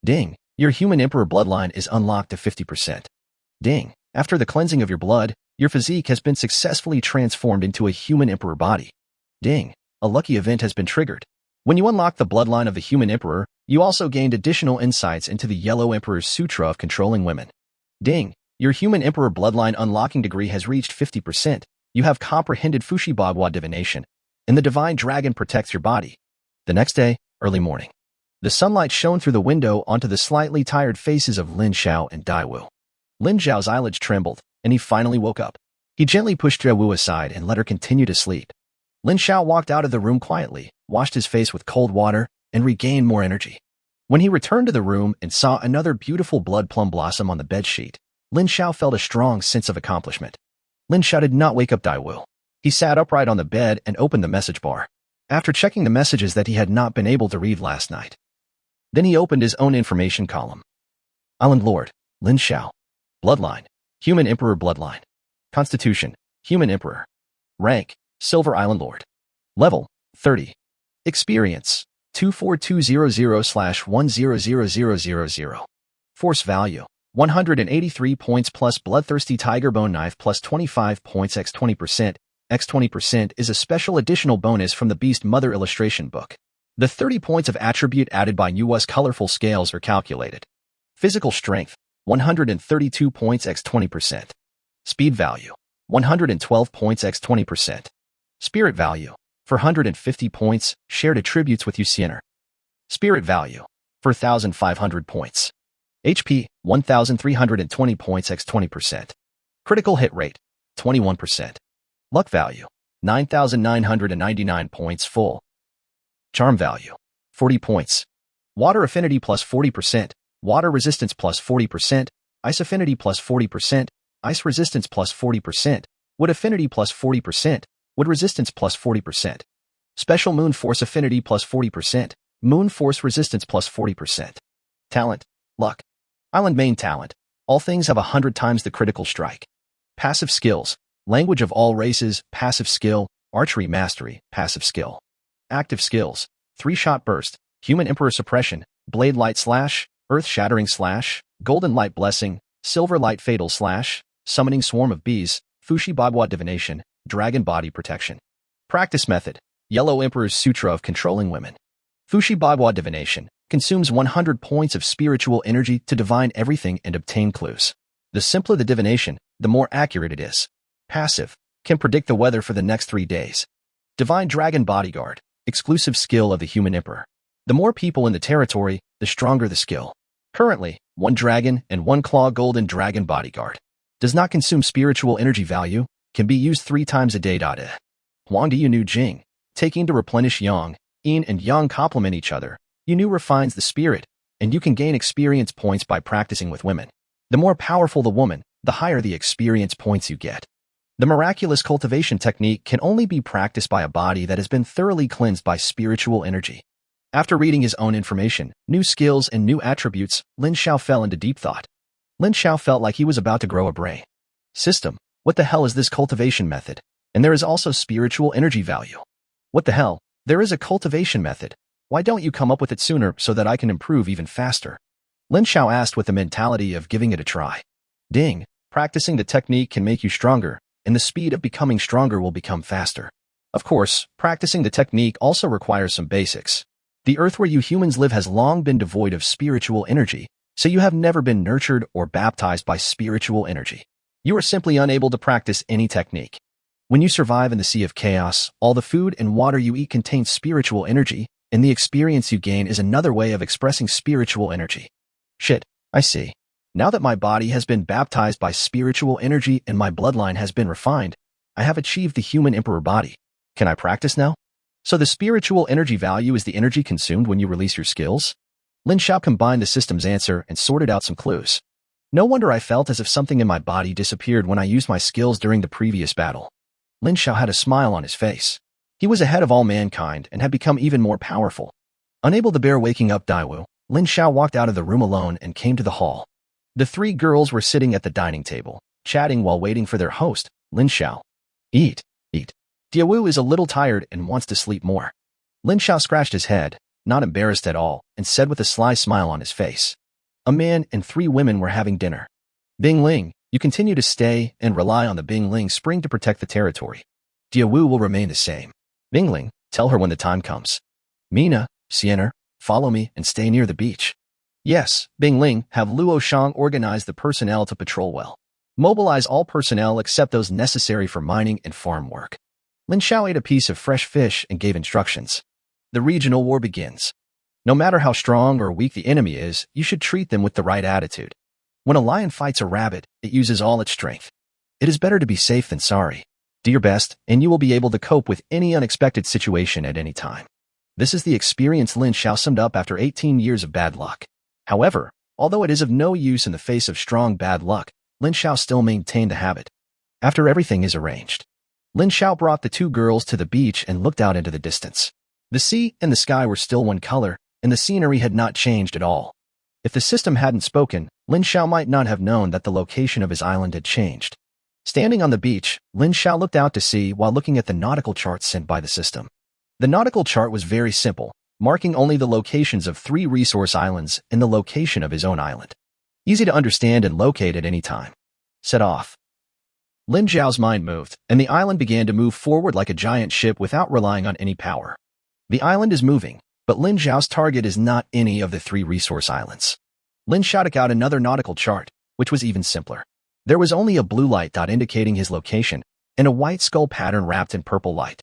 [SPEAKER 1] Ding! Your human emperor bloodline is unlocked to 50%. Ding! After the cleansing of your blood, your physique has been successfully transformed into a human emperor body. Ding! A lucky event has been triggered. When you unlock the bloodline of the human emperor, you also gained additional insights into the Yellow Emperor's Sutra of controlling women. Ding! Your human emperor bloodline unlocking degree has reached 50%. You have comprehended Fushibagwa divination, and the divine dragon protects your body. The next day, early morning. The sunlight shone through the window onto the slightly tired faces of Lin Xiao and Diawu. Lin Xiao's eyelids trembled, and he finally woke up. He gently pushed Diawu aside and let her continue to sleep. Lin Xiao walked out of the room quietly, washed his face with cold water, and regained more energy. When he returned to the room and saw another beautiful blood plum blossom on the bedsheet, Lin Xiao felt a strong sense of accomplishment. Lin Xiao did not wake up Diawu. He sat upright on the bed and opened the message bar. After checking the messages that he had not been able to read last night. Then he opened his own information column. Island Lord, Lin Xiao. Bloodline, Human Emperor Bloodline. Constitution, Human Emperor. Rank, Silver Island Lord. Level, 30. Experience 24200/100000. Force value 183 points plus bloodthirsty tiger bone knife plus 25 points x 20%. X 20% is a special additional bonus from the Beast Mother illustration book. The 30 points of attribute added by US colorful scales are calculated. Physical strength 132 points x 20%. Speed value 112 points x 20%. Spirit value 450 points, shared attributes with Usianer. Spirit value 4,500 points. HP 1,320 points x 20%. Critical hit rate 21%. Luck value 9,999 points full. Charm value 40 points. Water affinity plus 40%, water resistance plus 40%, ice affinity plus 40%, ice resistance plus 40%, wood affinity plus 40%, wood resistance plus 40%. Special moon force affinity plus 40%, moon force resistance plus 40%. Talent, luck. Island main talent. All things have 100 times the critical strike. Passive skills. Language of all races, passive skill, archery mastery, passive skill. Active skills, 3-shot burst, human emperor suppression, blade light slash, earth shattering slash, golden light blessing, silver light fatal slash, summoning swarm of bees, fushi bagua divination, dragon body protection. Practice method, yellow emperor's sutra of controlling women. Fushi bagua divination, consumes 100 points of spiritual energy to divine everything and obtain clues. The simpler the divination, the more accurate it is. Passive, can predict the weather for the next 3 days. Divine dragon bodyguard, exclusive skill of the human emperor. The more people in the territory, the stronger the skill. Currently, 1 dragon and 1 claw golden dragon bodyguard. Does not consume spiritual energy value, can be used 3 times a day. Huang Di Yunu Jing, taking to replenish yang, yin and yang complement each other. Yunu refines the spirit, and you can gain experience points by practicing with women. The more powerful the woman, the higher the experience points you get. The miraculous cultivation technique can only be practiced by a body that has been thoroughly cleansed by spiritual energy. After reading his own information, new skills and new attributes, Lin Xiao fell into deep thought. Lin Xiao felt like he was about to grow a brain. System, what the hell is this cultivation method? And there is also spiritual energy value. What the hell? There is a cultivation method. Why don't you come up with it sooner so that I can improve even faster? Lin Xiao asked with the mentality of giving it a try. Ding, practicing the technique can make you stronger, and the speed of becoming stronger will become faster. Of course, practicing the technique also requires some basics. The earth where you humans live has long been devoid of spiritual energy, so you have never been nurtured or baptized by spiritual energy. You are simply unable to practice any technique. When you survive in the sea of chaos, all the food and water you eat contains spiritual energy, and the experience you gain is another way of expressing spiritual energy. Shit, I see. Now that my body has been baptized by spiritual energy and my bloodline has been refined, I have achieved the human emperor body. Can I practice now? So the spiritual energy value is the energy consumed when you release your skills? Lin Xiao combined the system's answer and sorted out some clues. No wonder I felt as if something in my body disappeared when I used my skills during the previous battle. Lin Xiao had a smile on his face. He was ahead of all mankind and had become even more powerful. Unable to bear waking up Daiwu, Lin Xiao walked out of the room alone and came to the hall. The 3 girls were sitting at the dining table, chatting while waiting for their host, Lin Xiao. Eat, eat. Daiwu is a little tired and wants to sleep more. Lin Xiao scratched his head, not embarrassed at all, and said with a sly smile on his face. A man and 3 women were having dinner. Bing Ling, you continue to stay and rely on the Bing Ling spring to protect the territory. Daiwu will remain the same. Bing Ling, tell her when the time comes. Mina, Sienna, follow me and stay near the beach. Yes, Bing Ling, have Luo Shang organize the personnel to patrol well. Mobilize all personnel except those necessary for mining and farm work. Lin Xiao ate a piece of fresh fish and gave instructions. The regional war begins. No matter how strong or weak the enemy is, you should treat them with the right attitude. When a lion fights a rabbit, it uses all its strength. It is better to be safe than sorry. Do your best, and you will be able to cope with any unexpected situation at any time. This is the experience Lin Xiao summed up after 18 years of bad luck. However, although it is of no use in the face of strong bad luck, Lin Xiao still maintained the habit. After everything is arranged, Lin Xiao brought the 2 girls to the beach and looked out into the distance. The sea and the sky were still one color, and the scenery had not changed at all. If the system hadn't spoken, Lin Xiao might not have known that the location of his island had changed. Standing on the beach, Lin Xiao looked out to sea while looking at the nautical charts sent by the system. The nautical chart was very simple, marking only the locations of 3 resource islands and the location of his own island. Easy to understand and locate at any time. Set off. Lin Xiao's mind moved, and the island began to move forward like a giant ship without relying on any power. The island is moving, but Lin Xiao's target is not any of the 3 resource islands. Lin Xiao took out another nautical chart, which was even simpler. There was only a blue light dot indicating his location, and a white skull pattern wrapped in purple light.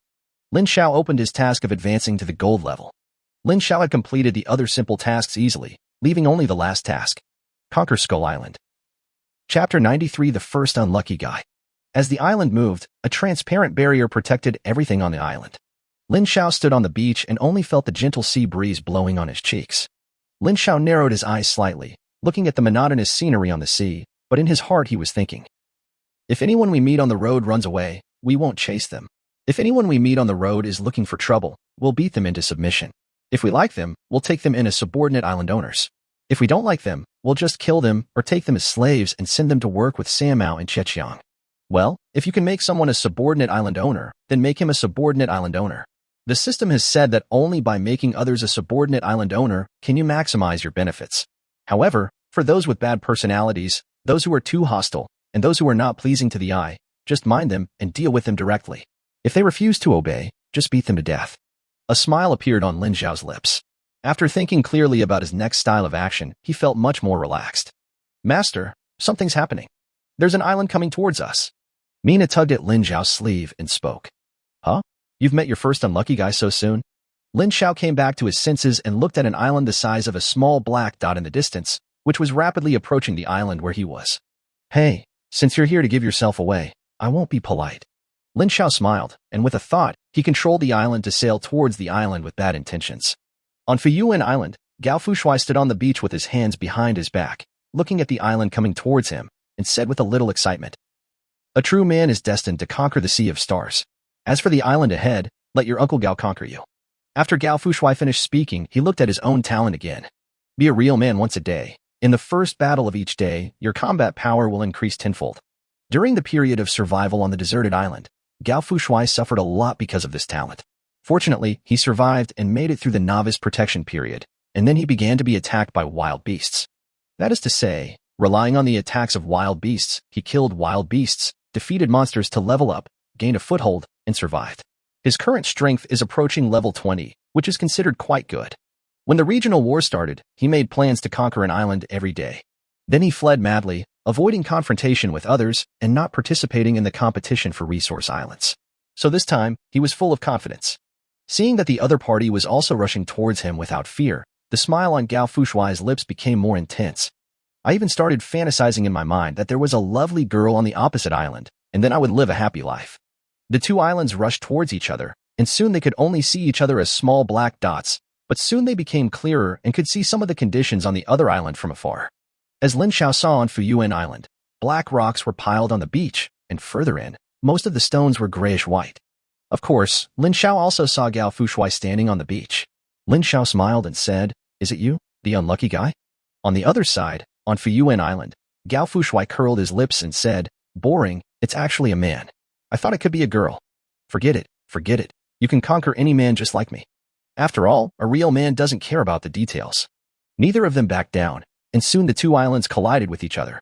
[SPEAKER 1] Lin Xiao opened his task of advancing to the gold level. Lin Xiao had completed the other simple tasks easily, leaving only the last task. Conquer Skull Island. Chapter 93 The First Unlucky Guy. As the island moved, a transparent barrier protected everything on the island. Lin Xiao stood on the beach and only felt the gentle sea breeze blowing on his cheeks. Lin Xiao narrowed his eyes slightly, looking at the monotonous scenery on the sea, but in his heart he was thinking, if anyone we meet on the road runs away, we won't chase them. If anyone we meet on the road is looking for trouble, we'll beat them into submission. If we like them, we'll take them in as subordinate island owners. If we don't like them, we'll just kill them or take them as slaves and send them to work with Samao and Chechiang. Well, if you can make someone a subordinate island owner, then make him a subordinate island owner. The system has said that only by making others a subordinate island owner can you maximize your benefits. However, for those with bad personalities, those who are too hostile, and those who are not pleasing to the eye, just mind them and deal with them directly. If they refuse to obey, just beat them to death. A smile appeared on Lin Xiao's lips. After thinking clearly about his next style of action, he felt much more relaxed. Master, something's happening. There's an island coming towards us. Mina tugged at Lin Xiao's sleeve and spoke. Huh? You've met your first unlucky guy so soon? Lin Xiao came back to his senses and looked at an island the size of a small black dot in the distance, which was rapidly approaching the island where he was. Hey, since you're here to give yourself away, I won't be polite. Lin Xiao smiled, and with a thought, he controlled the island to sail towards the island with bad intentions. On Fuyuan Island, Gao Fushuai stood on the beach with his hands behind his back, looking at the island coming towards him, and said with a little excitement, a true man is destined to conquer the Sea of Stars. As for the island ahead, let your Uncle Gao conquer you. After Gao Fushuai finished speaking, he looked at his own talent again. Be a real man once a day. In the first battle of each day, your combat power will increase tenfold. During the period of survival on the deserted island, Gao Fushuai suffered a lot because of this talent. Fortunately, he survived and made it through the novice protection period, and then he began to be attacked by wild beasts. That is to say, relying on the attacks of wild beasts, he killed wild beasts, defeated monsters to level up, gained a foothold, and survived. His current strength is approaching level 20, which is considered quite good. When the regional war started, he made plans to conquer an island every day. Then he fled madly, avoiding confrontation with others and not participating in the competition for resource islands. So this time, he was full of confidence. Seeing that the other party was also rushing towards him without fear, the smile on Gao Fushuai's lips became more intense. I even started fantasizing in my mind that there was a lovely girl on the opposite island, and then I would live a happy life. The two islands rushed towards each other, and soon they could only see each other as small black dots, but soon they became clearer and could see some of the conditions on the other island from afar. As Lin Xiao saw on Fuyuan Island, black rocks were piled on the beach, and further in, most of the stones were grayish-white. Of course, Lin Xiao also saw Gao Fushuai standing on the beach. Lin Xiao smiled and said, "Is it you, the unlucky guy?" On the other side, on Fuyuan Island, Gao Fushuai curled his lips and said, "Boring, it's actually a man. I thought it could be a girl." Forget it. You can conquer any man just like me. After all, a real man doesn't care about the details. Neither of them backed down, and soon the two islands collided with each other.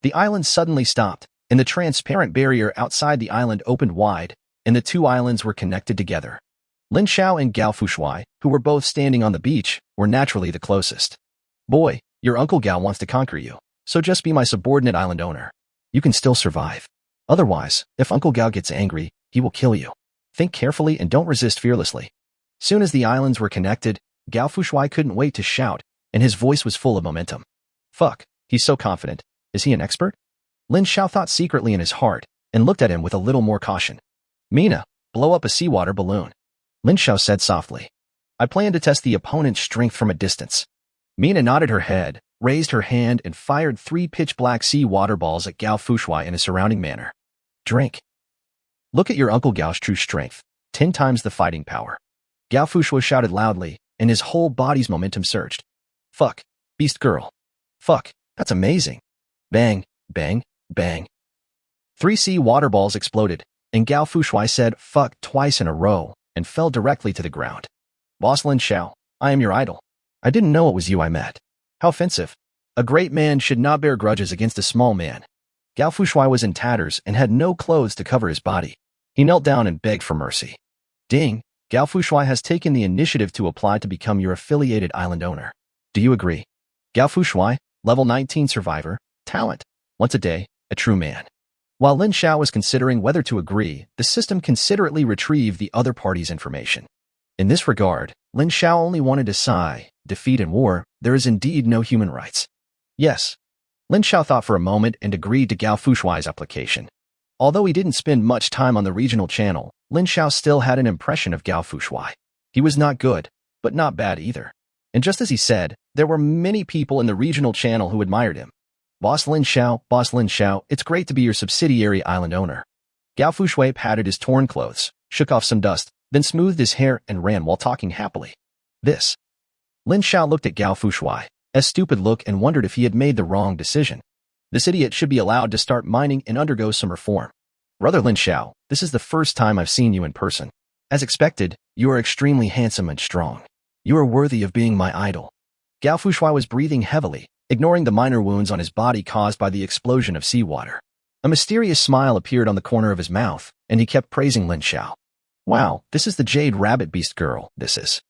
[SPEAKER 1] The island suddenly stopped, and the transparent barrier outside the island opened wide, and the two islands were connected together. Lin Xiao and Gao Fushuai, who were both standing on the beach, were naturally the closest. "Boy, your Uncle Gao wants to conquer you, so just be my subordinate island owner. You can still survive. Otherwise, if Uncle Gao gets angry, he will kill you. Think carefully and don't resist fearlessly." Soon as the islands were connected, Gao Fushuai couldn't wait to shout, and his voice was full of momentum. Fuck, he's so confident. Is he an expert? Lin Xiao thought secretly in his heart, and looked at him with a little more caution. "Mina, blow up a seawater balloon." Lin Xiao said softly. "I plan to test the opponent's strength from a distance." Mina nodded her head, raised her hand, and fired 3 pitch-black sea water balls at Gao Fushuai in a surrounding manner. "Drink. Look at your Uncle Gao's true strength, 10 times the fighting power." Gao Fushuai shouted loudly, and his whole body's momentum surged. "Fuck, beast girl. Fuck, that's amazing." Bang, bang, bang. 3 sea water balls exploded, and Gao Fushuai said "fuck" twice in a row, and fell directly to the ground. Boss Lin Xiao, I am your idol. I didn't know it was you I met. How offensive. A great man should not bear grudges against a small man. Gao Fushuai was in tatters and had no clothes to cover his body. He knelt down and begged for mercy. Ding, Gao Fushuai has taken the initiative to apply to become your affiliated island owner. Do you agree? Gao Fushuai, level 19 survivor, talent, once a day, a true man. While Lin Xiao was considering whether to agree, the system considerately retrieved the other party's information. In this regard, Lin Xiao only wanted to sigh, defeat in war, there is indeed no human rights. Yes. Lin Xiao thought for a moment and agreed to Gao Fushuai's application. Although he didn't spend much time on the regional channel, Lin Xiao still had an impression of Gao Fushuai. He was not good, but not bad either. And just as he said, there were many people in the regional channel who admired him. Boss Lin Xiao, it's great to be your subsidiary island owner. Gao Fushuai patted his torn clothes, shook off some dust, then smoothed his hair and ran while talking happily. This. Lin Xiao looked at Gao Fushuai, a stupid look, and wondered if he had made the wrong decision. This idiot should be allowed to start mining and undergo some reform. Brother Lin Xiao, this is the first time I've seen you in person. As expected, you are extremely handsome and strong. You are worthy of being my idol. Gao Fushuai was breathing heavily, ignoring the minor wounds on his body caused by the explosion of seawater. A mysterious smile appeared on the corner of his mouth, and he kept praising Lin Xiao. Wow, this is the Jade Rabbit Beast Girl, this is.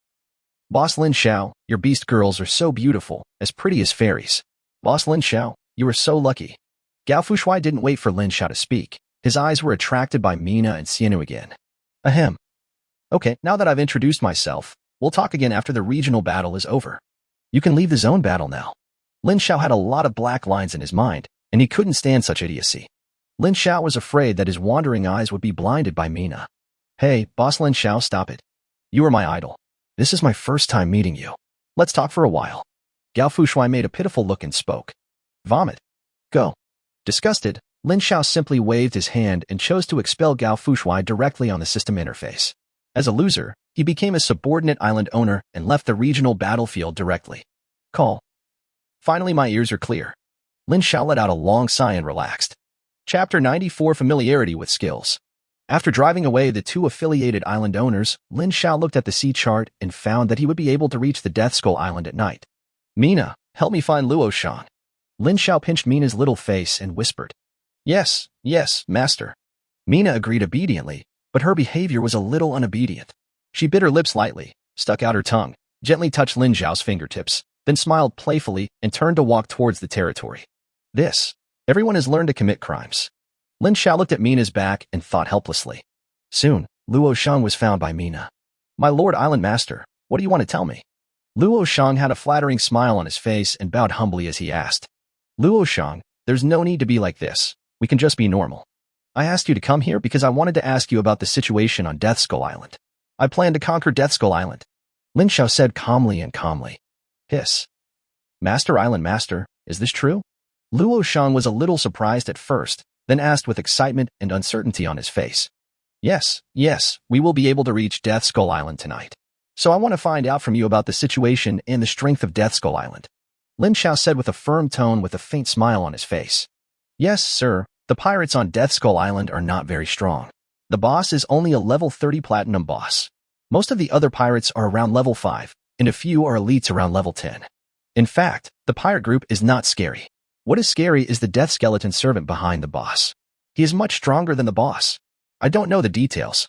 [SPEAKER 1] Boss Lin Xiao, your beast girls are so beautiful, as pretty as fairies. Boss Lin Xiao, you are so lucky. Gao Fushuai didn't wait for Lin Xiao to speak. His eyes were attracted by Mina and Xianu again. Ahem. Okay, now that I've introduced myself, we'll talk again after the regional battle is over. You can leave the zone battle now. Lin Xiao had a lot of black lines in his mind, and he couldn't stand such idiocy. Lin Xiao was afraid that his wandering eyes would be blinded by Mina. Hey, Boss Lin Xiao, stop it. You are my idol. This is my first time meeting you. Let's talk for a while. Gao Fushuai made a pitiful look and spoke. Vomit. Go. Disgusted, Lin Xiao simply waved his hand and chose to expel Gao Fushuai directly on the system interface. As a loser, he became a subordinate island owner and left the regional battlefield directly. Call. Finally, my ears are clear. Lin Xiao let out a long sigh and relaxed. Chapter 94, Familiarity with Skills. After driving away the two affiliated island owners, Lin Xiao looked at the sea chart and found that he would be able to reach the Death Skull Island at night. Mina, help me find Luo Shan. Lin Xiao pinched Mina's little face and whispered. Yes, master. Mina agreed obediently, but her behavior was a little unobedient. She bit her lips lightly, stuck out her tongue, gently touched Lin Xiao's fingertips, then smiled playfully and turned to walk towards the territory. Everyone has learned to commit crimes. Lin Xiao looked at Mina's back and thought helplessly. Soon, Luo Shang was found by Mina. My Lord Island Master, what do you want to tell me? Luo Shang had a flattering smile on his face and bowed humbly as he asked. Luo Shang, there's no need to be like this. We can just be normal. I asked you to come here because I wanted to ask you about the situation on Death Skull Island. I plan to conquer Death Skull Island. Lin Xiao said calmly. Hiss. Master Island Master, is this true? Luo Shang was a little surprised at first, then asked with excitement and uncertainty on his face. Yes, we will be able to reach Death Skull Island tonight. So I want to find out from you about the situation and the strength of Death Skull Island. Lin Xiao said with a firm tone with a faint smile on his face. Yes, sir, the pirates on Death Skull Island are not very strong. The boss is only a level 30 platinum boss. Most of the other pirates are around level 5, and a few are elites around level 10. In fact, the pirate group is not scary. What is scary is the death skeleton servant behind the boss. He is much stronger than the boss. I don't know the details.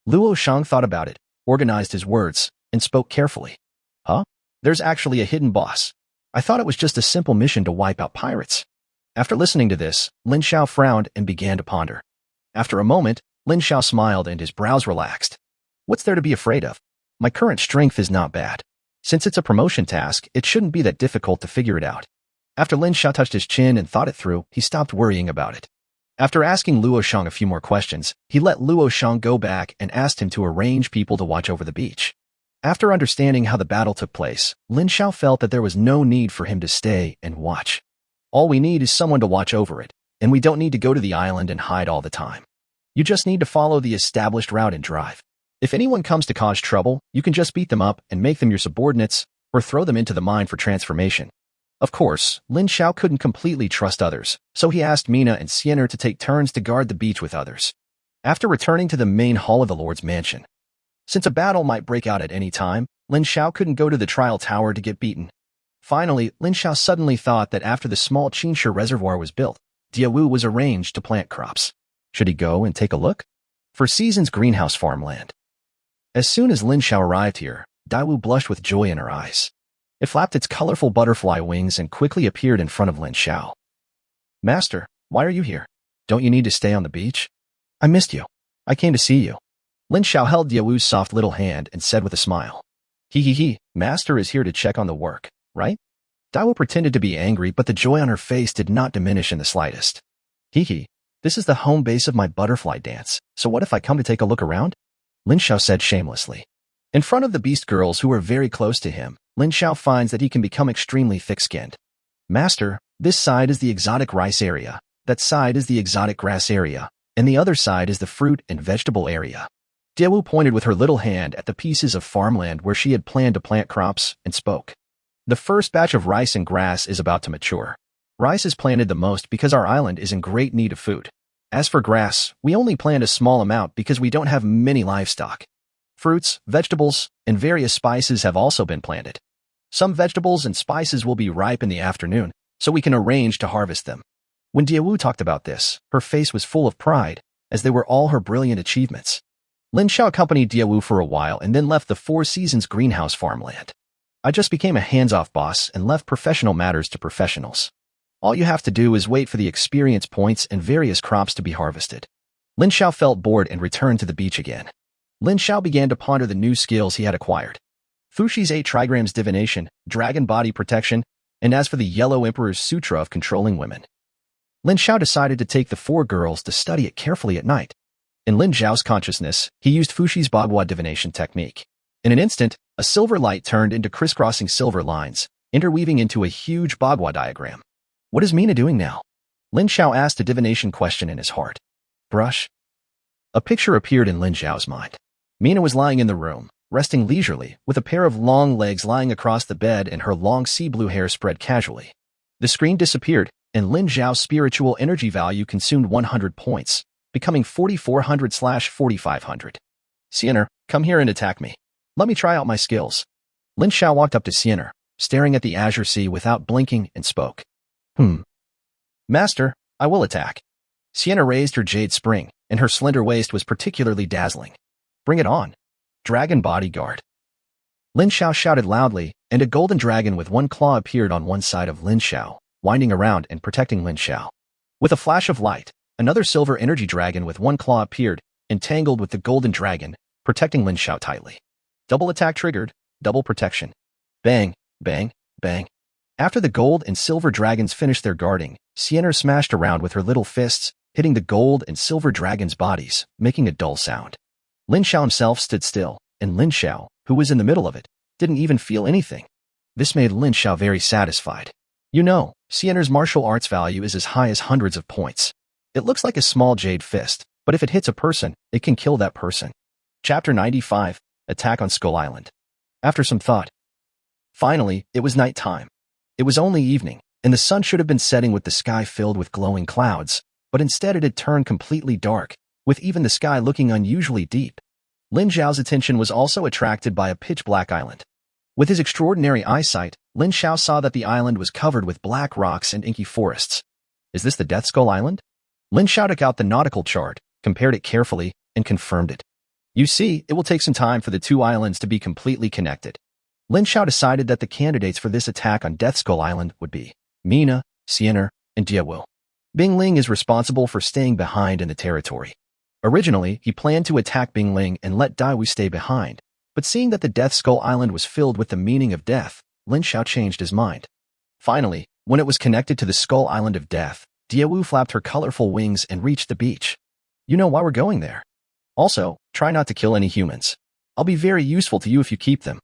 [SPEAKER 1] Luo Shang thought about it, organized his words, and spoke carefully. Huh? There's actually a hidden boss. I thought it was just a simple mission to wipe out pirates. After listening to this, Lin Xiao frowned and began to ponder. After a moment, Lin Xiao smiled and his brows relaxed. What's there to be afraid of? My current strength is not bad. Since it's a promotion task, it shouldn't be that difficult to figure it out. After Lin Xiao touched his chin and thought it through, he stopped worrying about it. After asking Luo Shang a few more questions, he let Luo Shang go back and asked him to arrange people to watch over the beach. After understanding how the battle took place, Lin Xiao felt that there was no need for him to stay and watch. All we need is someone to watch over it, and we don't need to go to the island and hide all the time. You just need to follow the established route and drive. If anyone comes to cause trouble, you can just beat them up and make them your subordinates, or throw them into the mine for transformation. Of course, Lin Xiao couldn't completely trust others, so he asked Mina and Xianu to take turns to guard the beach with others. After returning to the main hall of the Lord's mansion, Since a battle might break out at any time, Lin Xiao couldn't go to the trial tower to get beaten. Finally, Lin Xiao suddenly thought that after the small Qinshe reservoir was built, Diawu was arranged to plant crops. Should he go and take a look? For Season's greenhouse farmland. As soon as Lin Xiao arrived here, Diawu blushed with joy in her eyes. It flapped its colorful butterfly wings and quickly appeared in front of Lin Xiao. Master, why are you here? Don't you need to stay on the beach? I missed you. I came to see you. Lin Xiao held Diawu's soft little hand and said with a smile. He, Master is here to check on the work, right? Diawu pretended to be angry, but the joy on her face did not diminish in the slightest. This is the home base of my butterfly dance, so what if I come to take a look around? Lin Xiao said shamelessly. In front of the beast girls who were very close to him, Lin Xiao finds that he can become extremely thick-skinned. Master, this side is the exotic rice area, that side is the exotic grass area, and the other side is the fruit and vegetable area. Diawu pointed with her little hand at the pieces of farmland where she had planned to plant crops and spoke. The first batch of rice and grass is about to mature. Rice is planted the most because our island is in great need of food. As for grass, we only plant a small amount because we don't have many livestock. Fruits, vegetables, and various spices have also been planted. Some vegetables and spices will be ripe in the afternoon, so we can arrange to harvest them. When Diawu talked about this, her face was full of pride, as they were all her brilliant achievements. Lin Xiao accompanied Diawu for a while and then left the Four Seasons greenhouse farmland. I just became a hands-off boss and left professional matters to professionals. All you have to do is wait for the experience points and various crops to be harvested. Lin Xiao felt bored and returned to the beach again. Lin Xiao began to ponder the new skills he had acquired. Fushi's 8 trigrams divination, dragon body protection, and as for the Yellow Emperor's Sutra of controlling women. Lin Xiao decided to take the 4 girls to study it carefully at night. In Lin Xiao's consciousness, he used Fushi's Bagua divination technique. In an instant, a silver light turned into crisscrossing silver lines, interweaving into a huge Bagua diagram. What is Mina doing now? Lin Xiao asked a divination question in his heart. Brush? A picture appeared in Lin Xiao's mind. Mina was lying in the room, resting leisurely, with a pair of long legs lying across the bed and her long sea blue hair spread casually. The screen disappeared, and Lin Xiao's spiritual energy value consumed 100 points, becoming 4,400/4,500. Siener, come here and attack me. Let me try out my skills. Lin Xiao walked up to Siener, staring at the azure sea without blinking, and spoke. Master, I will attack. Sienna raised her jade spring, and her slender waist was particularly dazzling. Bring it on. Dragon bodyguard. Lin Xiao shouted loudly, and a golden dragon with 1 claw appeared on one side of Lin Xiao, winding around and protecting Lin Xiao. With a flash of light, another silver energy dragon with 1 claw appeared, entangled with the golden dragon, protecting Lin Xiao tightly. Double attack triggered, double protection. Bang, bang, bang. After the gold and silver dragons finished their guarding, Sienna smashed around with her little fists, hitting the gold and silver dragons' bodies, making a dull sound. Lin Xiao himself stood still, and Lin Xiao, who was in the middle of it, didn't even feel anything. This made Lin Xiao very satisfied. You know, Sienna's martial arts value is as high as hundreds of points. It looks like a small jade fist, but if it hits a person, it can kill that person. Chapter 95, Attack on Skull Island. After some thought. Finally, it was night time. It was only evening, and the sun should have been setting with the sky filled with glowing clouds, but instead it had turned completely dark, with even the sky looking unusually deep. Lin Xiao's attention was also attracted by a pitch-black island. With his extraordinary eyesight, Lin Xiao saw that the island was covered with black rocks and inky forests. Is this the Death Skull Island? Lin Xiao took out the nautical chart, compared it carefully, and confirmed it. You see, it will take some time for the 2 islands to be completely connected. Lin Xiao decided that the candidates for this attack on Death Skull Island would be Mina, Sienna, and Diawu. Bing Ling is responsible for staying behind in the territory. Originally, he planned to attack Bing Ling and let Diawu stay behind, but seeing that the Death Skull Island was filled with the meaning of death, Lin Xiao changed his mind. Finally, when it was connected to the Skull Island of Death, Diawu flapped her colorful wings and reached the beach. You know why we're going there. Also, try not to kill any humans. I'll be very useful to you if you keep them.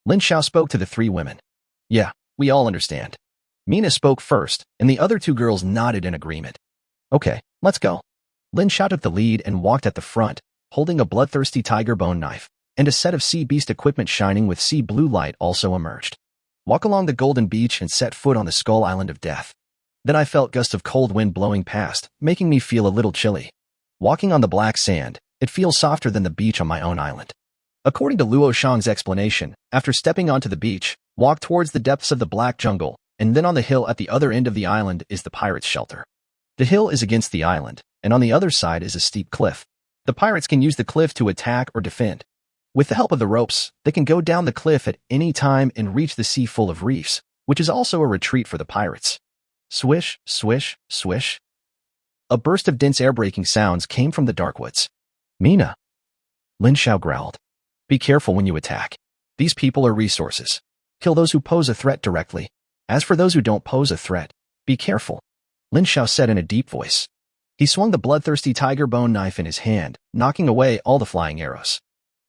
[SPEAKER 1] Lin Xiao spoke to the 3 women. Yeah, we all understand. Mina spoke first, and the other 2 girls nodded in agreement. Okay, let's go. Lin Xiao took the lead and walked at the front, holding a bloodthirsty tiger bone knife, and a set of sea beast equipment shining with sea blue light also emerged. Walk along the golden beach and set foot on the Skull Island of Death. Then I felt gusts of cold wind blowing past, making me feel a little chilly. Walking on the black sand, it feels softer than the beach on my own island. According to Luo Shang's explanation, after stepping onto the beach, walk towards the depths of the black jungle, and then on the hill at the other end of the island is the pirates' shelter. The hill is against the island, and on the other side is a steep cliff. The pirates can use the cliff to attack or defend. With the help of the ropes, they can go down the cliff at any time and reach the sea full of reefs, which is also a retreat for the pirates. Swish, swish, swish. A burst of dense air-breaking sounds came from the dark woods. Mina. Lin Xiao growled. Be careful when you attack. These people are resources. Kill those who pose a threat directly. As for those who don't pose a threat, be careful, Lin Xiao said in a deep voice. He swung the bloodthirsty tiger bone knife in his hand, knocking away all the flying arrows.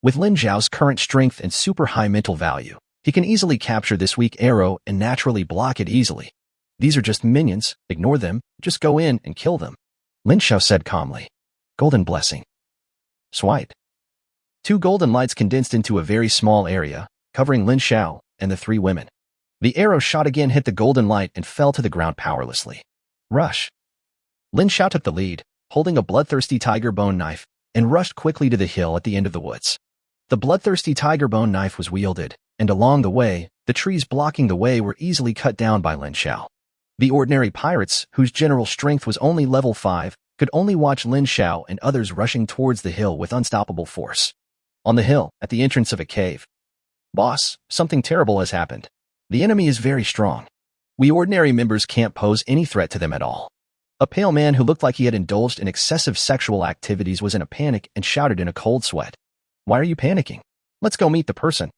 [SPEAKER 1] With Lin Xiao's current strength and super high mental value, he can easily capture this weak arrow and naturally block it easily. These are just minions, ignore them, just go in and kill them, Lin Xiao said calmly. Golden blessing. Swipe. 2 golden lights condensed into a very small area, covering Lin Xiao and the 3 women. The arrow shot again hit the golden light and fell to the ground powerlessly. Rush. Lin Xiao took the lead, holding a bloodthirsty tiger bone knife, and rushed quickly to the hill at the end of the woods. The bloodthirsty tiger bone knife was wielded, and along the way, the trees blocking the way were easily cut down by Lin Xiao. The ordinary pirates, whose general strength was only level 5, could only watch Lin Xiao and others rushing towards the hill with unstoppable force. On the hill, at the entrance of a cave. Boss, something terrible has happened. The enemy is very strong. We ordinary members can't pose any threat to them at all. A pale man who looked like he had indulged in excessive sexual activities was in a panic and shouted in a cold sweat. Why are you panicking? Let's go meet the person.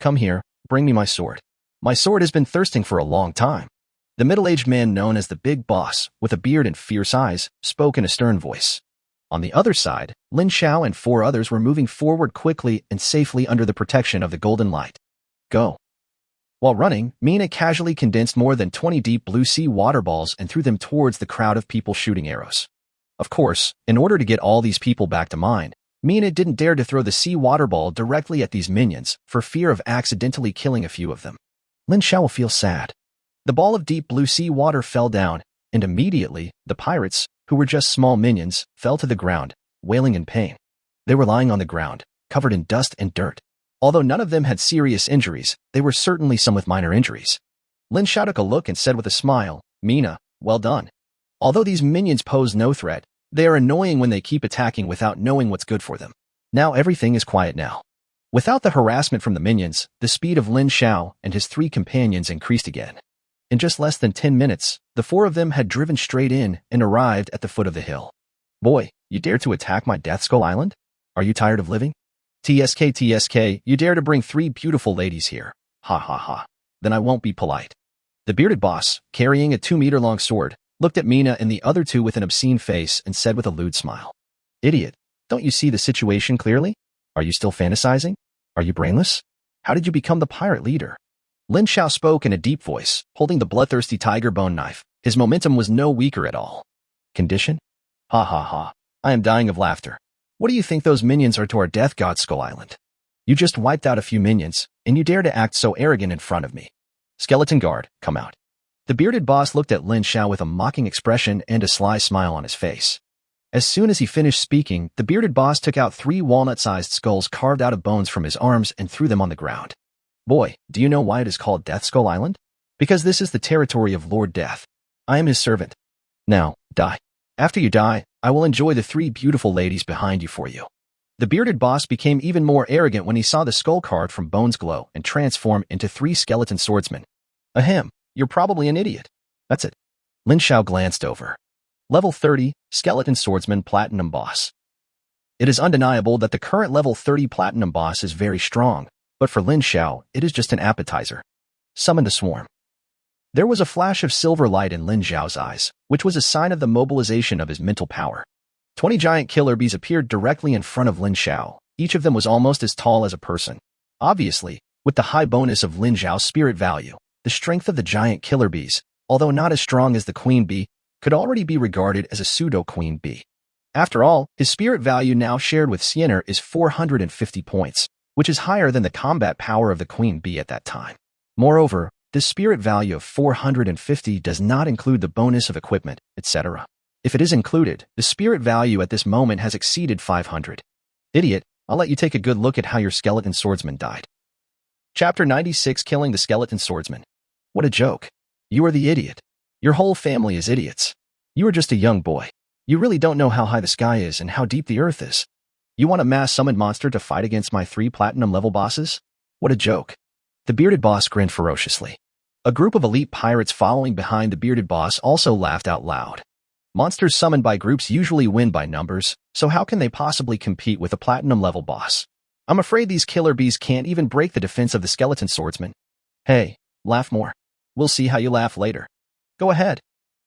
[SPEAKER 1] Come here, bring me my sword. My sword has been thirsting for a long time. The middle-aged man known as the Big Boss, with a beard and fierce eyes, spoke in a stern voice. On the other side, Lin Xiao and 4 others were moving forward quickly and safely under the protection of the golden light. Go. While running, Mina casually condensed more than 20 deep blue sea water balls and threw them towards the crowd of people shooting arrows. Of course, in order to get all these people back to mind, Mina didn't dare to throw the sea water ball directly at these minions for fear of accidentally killing a few of them. Lin Xiao will feel sad. The ball of deep blue sea water fell down, and immediately, the pirates, who were just small minions, fell to the ground, wailing in pain. They were lying on the ground, covered in dust and dirt. Although none of them had serious injuries, they were certainly some with minor injuries. Lin Xiao took a look and said with a smile, Mina, well done. Although these minions pose no threat, they are annoying when they keep attacking without knowing what's good for them. Now everything is quiet now. Without the harassment from the minions, the speed of Lin Xiao and his 3 companions increased again. In just less than 10 minutes, the 4 of them had driven straight in and arrived at the foot of the hill. Boy, you dare to attack my Death Skull Island? Are you tired of living? TSK, you dare to bring 3 beautiful ladies here. Ha ha ha. Then I won't be polite. The bearded boss, carrying a 2-meter-long sword, looked at Mina and the other 2 with an obscene face and said with a lewd smile. Idiot, don't you see the situation clearly? Are you still fantasizing? Are you brainless? How did you become the pirate leader? Lin Xiao spoke in a deep voice, holding the bloodthirsty tiger bone knife. His momentum was no weaker at all. Condition? Ha ha ha. I am dying of laughter. What do you think those minions are to our death god Skull Island? You just wiped out a few minions, and you dare to act so arrogant in front of me. Skeleton guard, come out. The bearded boss looked at Lin Xiao with a mocking expression and a sly smile on his face. As soon as he finished speaking, the bearded boss took out 3 walnut-sized skulls carved out of bones from his arms and threw them on the ground. Boy, do you know why it is called Death Skull Island? Because this is the territory of Lord Death. I am his servant. Now, die. After you die, I will enjoy the 3 beautiful ladies behind you for you. The bearded boss became even more arrogant when he saw the skull carved from bones glow and transform into 3 skeleton swordsmen. Ahem, you're probably an idiot. That's it. Lin Xiao glanced over. Level 30, Skeleton Swordsman Platinum Boss. It is undeniable that the current level 30 Platinum Boss is very strong, but for Lin Xiao, it is just an appetizer. Summon the swarm. There was a flash of silver light in Lin Xiao's eyes, which was a sign of the mobilization of his mental power. 20 giant killer bees appeared directly in front of Lin Xiao. Each of them was almost as tall as a person. Obviously, with the high bonus of Lin Xiao's spirit value, the strength of the giant killer bees, although not as strong as the queen bee, could already be regarded as a pseudo-queen bee. After all, his spirit value now shared with Sienner is 450 points, which is higher than the combat power of the queen bee at that time. Moreover, the spirit value of 450 does not include the bonus of equipment, etc. If it is included, the spirit value at this moment has exceeded 500. Idiot, I'll let you take a good look at how your skeleton swordsman died. Chapter 96, Killing the Skeleton Swordsman. What a joke. You are the idiot. Your whole family is idiots. You are just a young boy. You really don't know how high the sky is and how deep the earth is. You want a mass-summoned monster to fight against my 3 platinum-level bosses? What a joke. The bearded boss grinned ferociously. A group of elite pirates following behind the bearded boss also laughed out loud. Monsters summoned by groups usually win by numbers, so how can they possibly compete with a platinum-level boss? I'm afraid these killer bees can't even break the defense of the skeleton swordsman. Hey, laugh more. We'll see how you laugh later. Go ahead.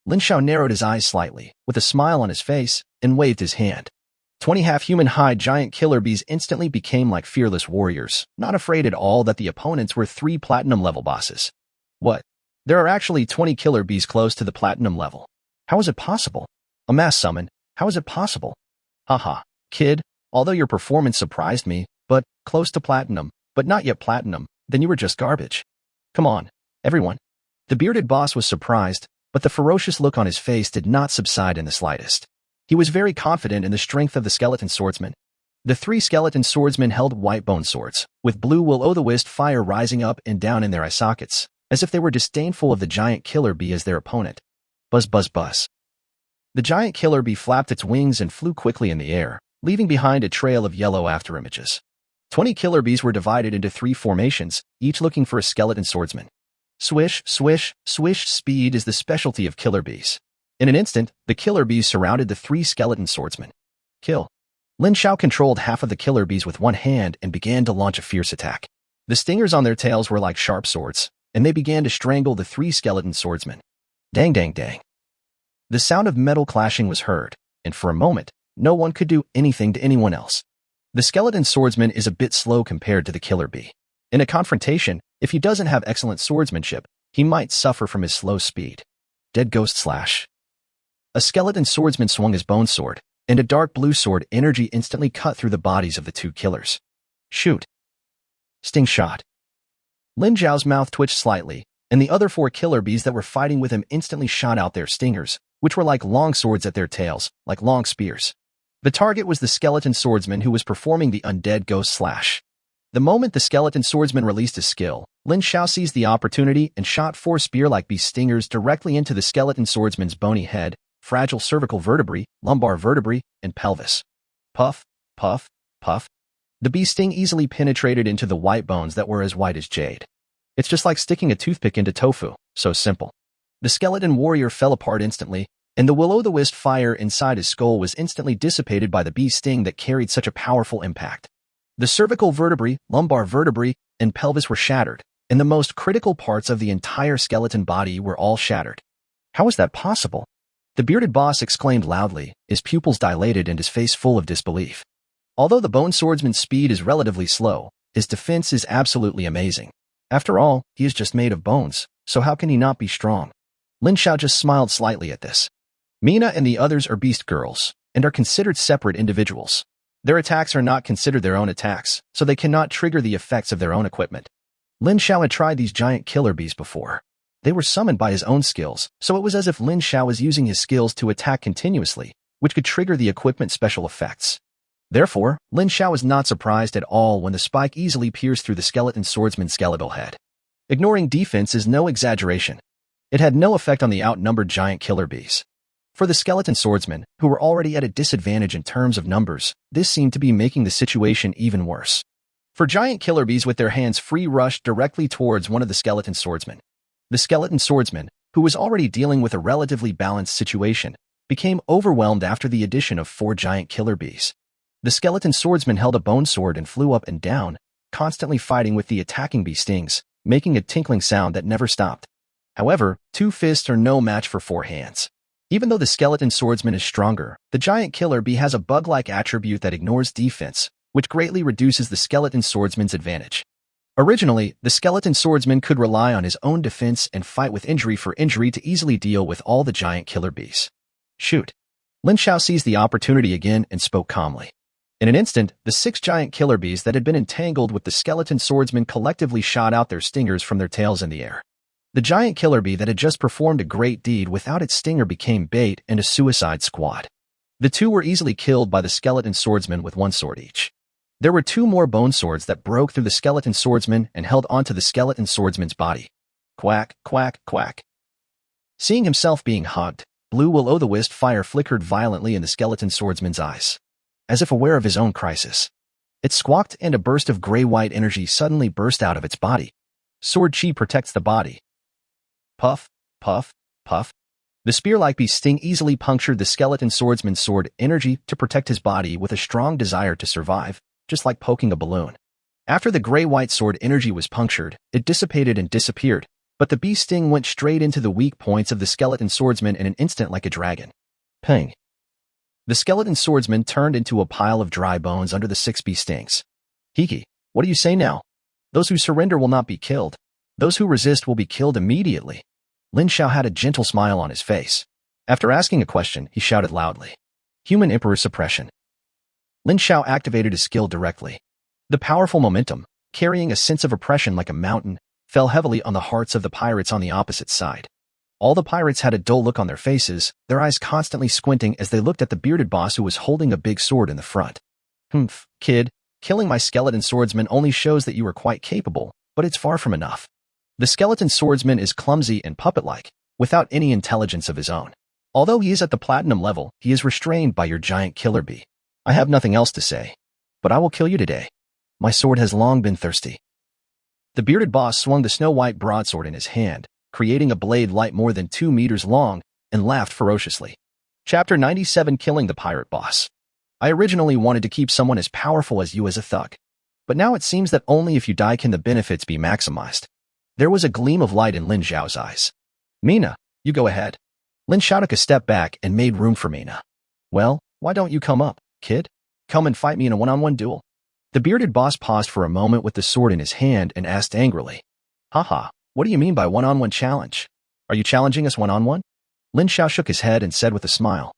[SPEAKER 1] Lin Xiao narrowed his eyes slightly, with a smile on his face, and waved his hand. 20 half-human high giant killer bees instantly became like fearless warriors, not afraid at all that the opponents were 3 platinum-level bosses. What? There are actually 20 killer bees close to the platinum level. How is it possible? A mass summon, how is it possible? Haha, kid, although your performance surprised me, but close to platinum, but not yet platinum, then you were just garbage. Come on, everyone. The bearded boss was surprised, but the ferocious look on his face did not subside in the slightest. He was very confident in the strength of the skeleton swordsman. The 3 skeleton swordsmen held white bone swords, with blue will-o'-the-wisp fire rising up and down in their eye sockets, as if they were disdainful of the giant killer bee as their opponent. Buzz, buzz, buzz. The giant killer bee flapped its wings and flew quickly in the air, leaving behind a trail of yellow afterimages. 20 killer bees were divided into 3 formations, each looking for a skeleton swordsman. Swish, swish, swish speed is the specialty of killer bees. In an instant, the killer bees surrounded the 3 skeleton swordsmen. Kill. Lin Xiao controlled half of the killer bees with one hand and began to launch a fierce attack. The stingers on their tails were like sharp swords, and they began to strangle the 3 skeleton swordsmen. Dang, dang, dang. The sound of metal clashing was heard, and for a moment, no one could do anything to anyone else. The skeleton swordsman is a bit slow compared to the killer bee. In a confrontation, if he doesn't have excellent swordsmanship, he might suffer from his slow speed. Dead Ghost Slash. A skeleton swordsman swung his bone sword, and a dark blue sword energy instantly cut through the bodies of the 2 killers. Shoot. Sting shot. Lin Zhao's mouth twitched slightly, and the other 4 killer bees that were fighting with him instantly shot out their stingers, which were like long swords at their tails, like long spears. The target was the skeleton swordsman who was performing the undead ghost slash. The moment the skeleton swordsman released his skill, Lin Xiao seized the opportunity and shot 4 spear-like bee stingers directly into the skeleton swordsman's bony head, fragile cervical vertebrae, lumbar vertebrae, and pelvis. Puff, puff, puff. The bee sting easily penetrated into the white bones that were as white as jade. It's just like sticking a toothpick into tofu, so simple. The skeleton warrior fell apart instantly, and the will-o'-the-wisp fire inside his skull was instantly dissipated by the bee sting that carried such a powerful impact. The cervical vertebrae, lumbar vertebrae, and pelvis were shattered, and the most critical parts of the entire skeleton body were all shattered. How is that possible? The bearded boss exclaimed loudly, his pupils dilated and his face full of disbelief. Although the bone swordsman's speed is relatively slow, his defense is absolutely amazing. After all, he is just made of bones, so how can he not be strong? Lin Xiao just smiled slightly at this. Mina and the others are beast girls, and are considered separate individuals. Their attacks are not considered their own attacks, so they cannot trigger the effects of their own equipment. Lin Xiao had tried these giant killer bees before. They were summoned by his own skills, so it was as if Lin Xiao was using his skills to attack continuously, which could trigger the equipment special effects. Therefore, Lin Xiao was not surprised at all when the spike easily pierced through the skeleton swordsman's skeletal head. Ignoring defense is no exaggeration. It had no effect on the outnumbered giant killer bees. For the skeleton swordsmen, who were already at a disadvantage in terms of numbers, this seemed to be making the situation even worse. For giant killer bees with their hands free rushed directly towards one of the skeleton swordsmen. The skeleton swordsman, who was already dealing with a relatively balanced situation, became overwhelmed after the addition of 4 giant killer bees. The skeleton swordsman held a bone sword and flew up and down, constantly fighting with the attacking bee stings, making a tinkling sound that never stopped. However, 2 fists are no match for 4 hands. Even though the skeleton swordsman is stronger, the giant killer bee has a bug-like attribute that ignores defense, which greatly reduces the skeleton swordsman's advantage. Originally, the skeleton swordsman could rely on his own defense and fight with injury for injury to easily deal with all the giant killer bees. Shoot. Lin Xiao seized the opportunity again and spoke calmly. In an instant, the 6 giant killer bees that had been entangled with the skeleton swordsman collectively shot out their stingers from their tails in the air. The giant killer bee that had just performed a great deed without its stinger became bait and a suicide squad. The 2 were easily killed by the skeleton swordsman with 1 sword each. There were two more bone swords that broke through the skeleton swordsman and held onto the skeleton swordsman's body. Quack, quack, quack. Seeing himself being hugged, blue will-o'-the-wisp fire flickered violently in the skeleton swordsman's eyes, as if aware of his own crisis. It squawked and a burst of gray-white energy suddenly burst out of its body. Sword chi protects the body. Puff, puff, puff. The spear-like beast sting easily punctured the skeleton swordsman's sword energy to protect his body with a strong desire to survive, just like poking a balloon. After the gray-white sword energy was punctured, it dissipated and disappeared, but the beast sting went straight into the weak points of the skeleton swordsman in an instant like a dragon. Ping. The skeleton swordsman turned into a pile of dry bones under the 6 bee stings. Hiki, what do you say now? Those who surrender will not be killed. Those who resist will be killed immediately. Lin Xiao had a gentle smile on his face. After asking a question, he shouted loudly. Human Emperor Suppression. Lin Xiao activated his skill directly. The powerful momentum, carrying a sense of oppression like a mountain, fell heavily on the hearts of the pirates on the opposite side. All the pirates had a dull look on their faces, their eyes constantly squinting as they looked at the bearded boss who was holding a big sword in the front. Humph, kid, killing my skeleton swordsman only shows that you are quite capable, but it's far from enough. The skeleton swordsman is clumsy and puppet-like, without any intelligence of his own. Although he is at the platinum level, he is restrained by your giant killer bee. I have nothing else to say, but I will kill you today. My sword has long been thirsty. The bearded boss swung the snow-white broadsword in his hand, creating a blade light more than 2 meters long, and laughed ferociously. Chapter 97 Killing the Pirate Boss. I originally wanted to keep someone as powerful as you as a thug. But now it seems that only if you die can the benefits be maximized. There was a gleam of light in Lin Xiao's eyes. Mina, you go ahead. Lin Xiao took a step back and made room for Mina. Well, why don't you come up, kid? Come and fight me in a one-on-one duel. The bearded boss paused for a moment with the sword in his hand and asked angrily. Haha, what do you mean by one-on-one challenge? Are you challenging us one-on-one? Lin Xiao shook his head and said with a smile.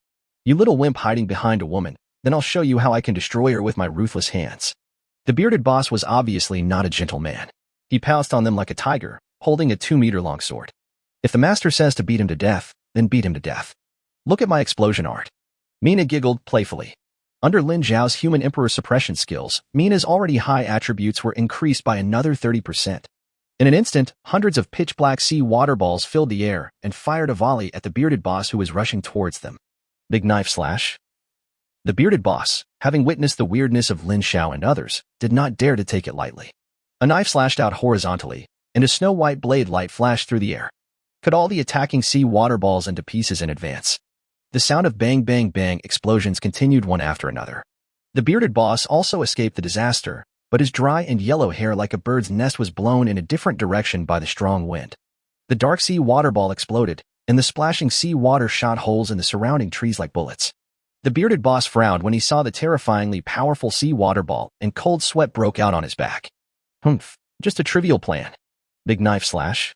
[SPEAKER 1] You little wimp hiding behind a woman, then I'll show you how I can destroy her with my ruthless hands. The bearded boss was obviously not a gentle man. He pounced on them like a tiger, holding a 2-meter-long sword. If the master says to beat him to death, then beat him to death. Look at my explosion art. Mina giggled playfully. Under Lin Xiao's human emperor suppression skills, Mina's already high attributes were increased by another 30%. In an instant, hundreds of pitch-black sea water balls filled the air and fired a volley at the bearded boss who was rushing towards them. Big knife slash. The bearded boss, having witnessed the weirdness of Lin Xiao and others, did not dare to take it lightly. A knife slashed out horizontally, and a snow-white blade light flashed through the air. Cut all the attacking sea water balls into pieces in advance. The sound of bang bang bang explosions continued one after another. The bearded boss also escaped the disaster, but his dry and yellow hair like a bird's nest was blown in a different direction by the strong wind. The dark sea water ball exploded, and the splashing sea water shot holes in the surrounding trees like bullets. The bearded boss frowned when he saw the terrifyingly powerful sea water ball, and cold sweat broke out on his back. Humph, just a trivial plan. Big knife slash.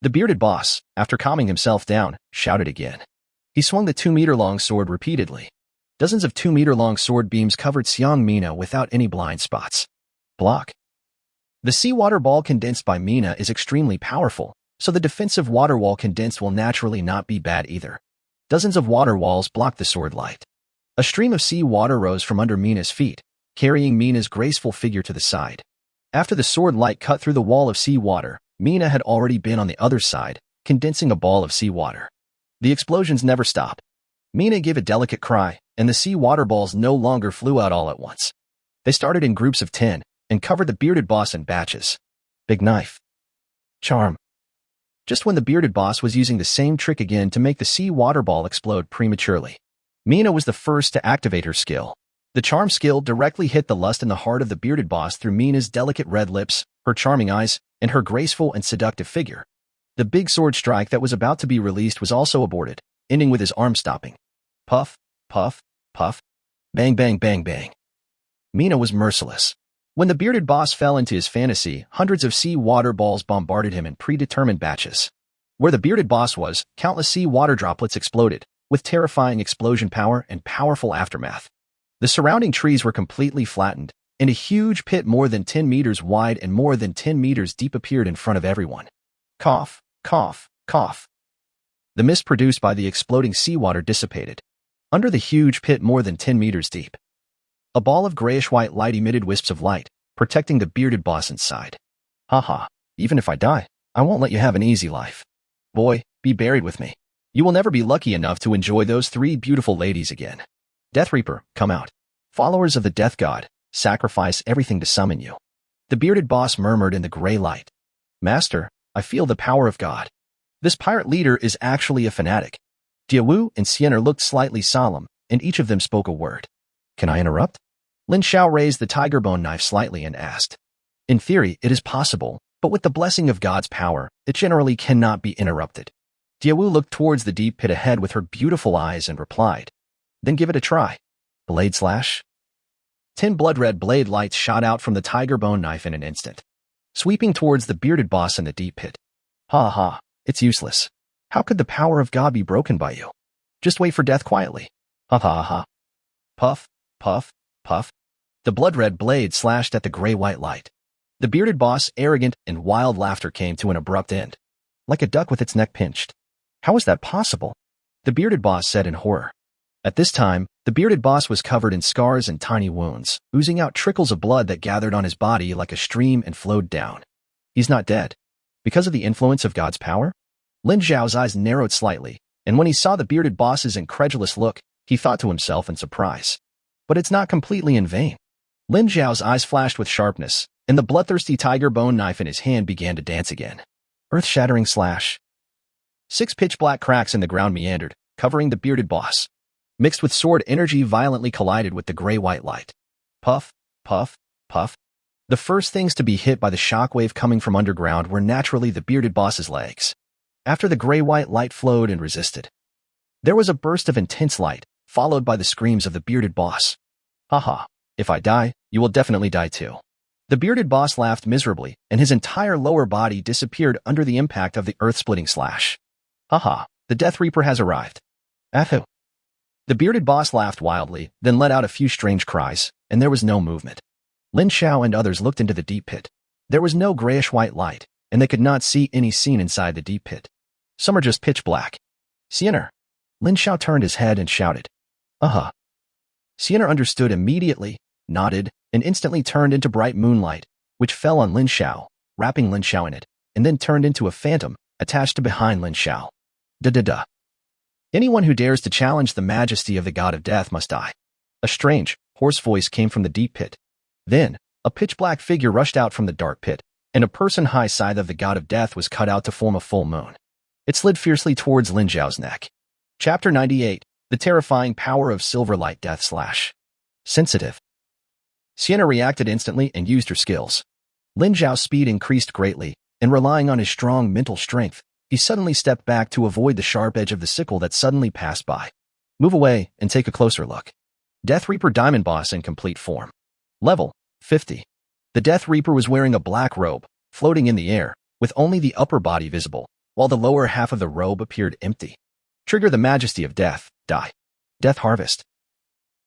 [SPEAKER 1] The bearded boss, after calming himself down, shouted again. He swung the 2-meter-long sword repeatedly. Dozens of 2-meter-long sword beams covered Xiang Mina without any blind spots. Block. The seawater ball condensed by Mina is extremely powerful, so the defensive water wall condensed will naturally not be bad either. Dozens of water walls blocked the sword light. A stream of sea water rose from under Mina's feet, carrying Mina's graceful figure to the side. After the sword light cut through the wall of sea water, Mina had already been on the other side, condensing a ball of sea water. The explosions never stopped. Mina gave a delicate cry, and the sea water balls no longer flew out all at once. They started in groups of 10, and covered the bearded boss in batches. Big knife. Charm. Just when the bearded boss was using the same trick again to make the sea water ball explode prematurely. Mina was the first to activate her skill. The charm skill directly hit the lust in the heart of the bearded boss through Mina's delicate red lips, her charming eyes, and her graceful and seductive figure. The big sword strike that was about to be released was also aborted, ending with his arm stopping. Puff, puff, puff. Bang, bang, bang, bang. Mina was merciless. When the bearded boss fell into his fantasy, hundreds of sea water balls bombarded him in predetermined batches. Where the bearded boss was, countless sea water droplets exploded, with terrifying explosion power and powerful aftermath. The surrounding trees were completely flattened, and a huge pit more than 10 meters wide and more than 10 meters deep appeared in front of everyone. Cough, cough, cough. The mist produced by the exploding seawater dissipated. Under the huge pit more than 10 meters deep, A ball of grayish-white light emitted wisps of light, protecting the bearded boss inside. Haha, even if I die, I won't let you have an easy life. Boy, be buried with me. You will never be lucky enough to enjoy those 3 beautiful ladies again. Death Reaper, come out. Followers of the Death God, sacrifice everything to summon you. The bearded boss murmured in the gray light. Master, I feel the power of God. This pirate leader is actually a fanatic. Diawu and Siener looked slightly solemn, and each of them spoke a word. Can I interrupt? Lin Xiao raised the tiger bone knife slightly and asked. In theory, it is possible, but with the blessing of God's power, it generally cannot be interrupted. Diawu looked towards the deep pit ahead with her beautiful eyes and replied. Then give it a try. Blade slash? 10 blood-red blade lights shot out from the tiger bone knife in an instant, sweeping towards the bearded boss in the deep pit. Ha ha, it's useless. How could the power of God be broken by you? Just wait for death quietly. Ha ha ha. Puff, puff, puff. The blood-red blade slashed at the gray-white light. The bearded boss' arrogant and wild laughter came to an abrupt end, like a duck with its neck pinched. How is that possible? The bearded boss said in horror. At this time, the bearded boss was covered in scars and tiny wounds, oozing out trickles of blood that gathered on his body like a stream and flowed down. He's not dead. Because of the influence of God's power? Lin Xiao's eyes narrowed slightly, and when he saw the bearded boss's incredulous look, he thought to himself in surprise. But it's not completely in vain. Lin Xiao's eyes flashed with sharpness, and the bloodthirsty tiger bone knife in his hand began to dance again. Earth-shattering slash. 6 pitch-black cracks in the ground meandered, covering the bearded boss. Mixed with sword energy violently collided with the gray-white light. Puff, puff, puff. The first things to be hit by the shockwave coming from underground were naturally the bearded boss's legs. After the gray-white light flowed and resisted, there was a burst of intense light, followed by the screams of the bearded boss. Haha, if I die, you will definitely die too. The bearded boss laughed miserably, and his entire lower body disappeared under the impact of the earth-splitting slash. Haha, the Death Reaper has arrived. Ahu. The bearded boss laughed wildly, then let out a few strange cries, and there was no movement. Lin Xiao and others looked into the deep pit. There was no grayish-white light, and they could not see any scene inside the deep pit. Some are just pitch black. Siener. Lin Xiao turned his head and shouted. Uh-huh. Siener understood immediately, nodded, and instantly turned into bright moonlight, which fell on Lin Xiao, wrapping Lin Xiao in it, and then turned into a phantom, attached to behind Lin Xiao. Da-da-da. Anyone who dares to challenge the majesty of the god of death must die. A strange, hoarse voice came from the deep pit. Then, a pitch-black figure rushed out from the dark pit, and a person-high scythe of the god of death was cut out to form a full moon. It slid fiercely towards Lin Xiao's neck. Chapter 98, The Terrifying Power of Silver Light Death Slash. Sensitive. Sienna reacted instantly and used her skills. Lin Xiao's speed increased greatly, and relying on his strong mental strength, he suddenly stepped back to avoid the sharp edge of the sickle that suddenly passed by. Move away and take a closer look. Death Reaper Diamond Boss in complete form. Level 50. The Death Reaper was wearing a black robe, floating in the air, with only the upper body visible, while the lower half of the robe appeared empty. Trigger the Majesty of Death, die. Death Harvest.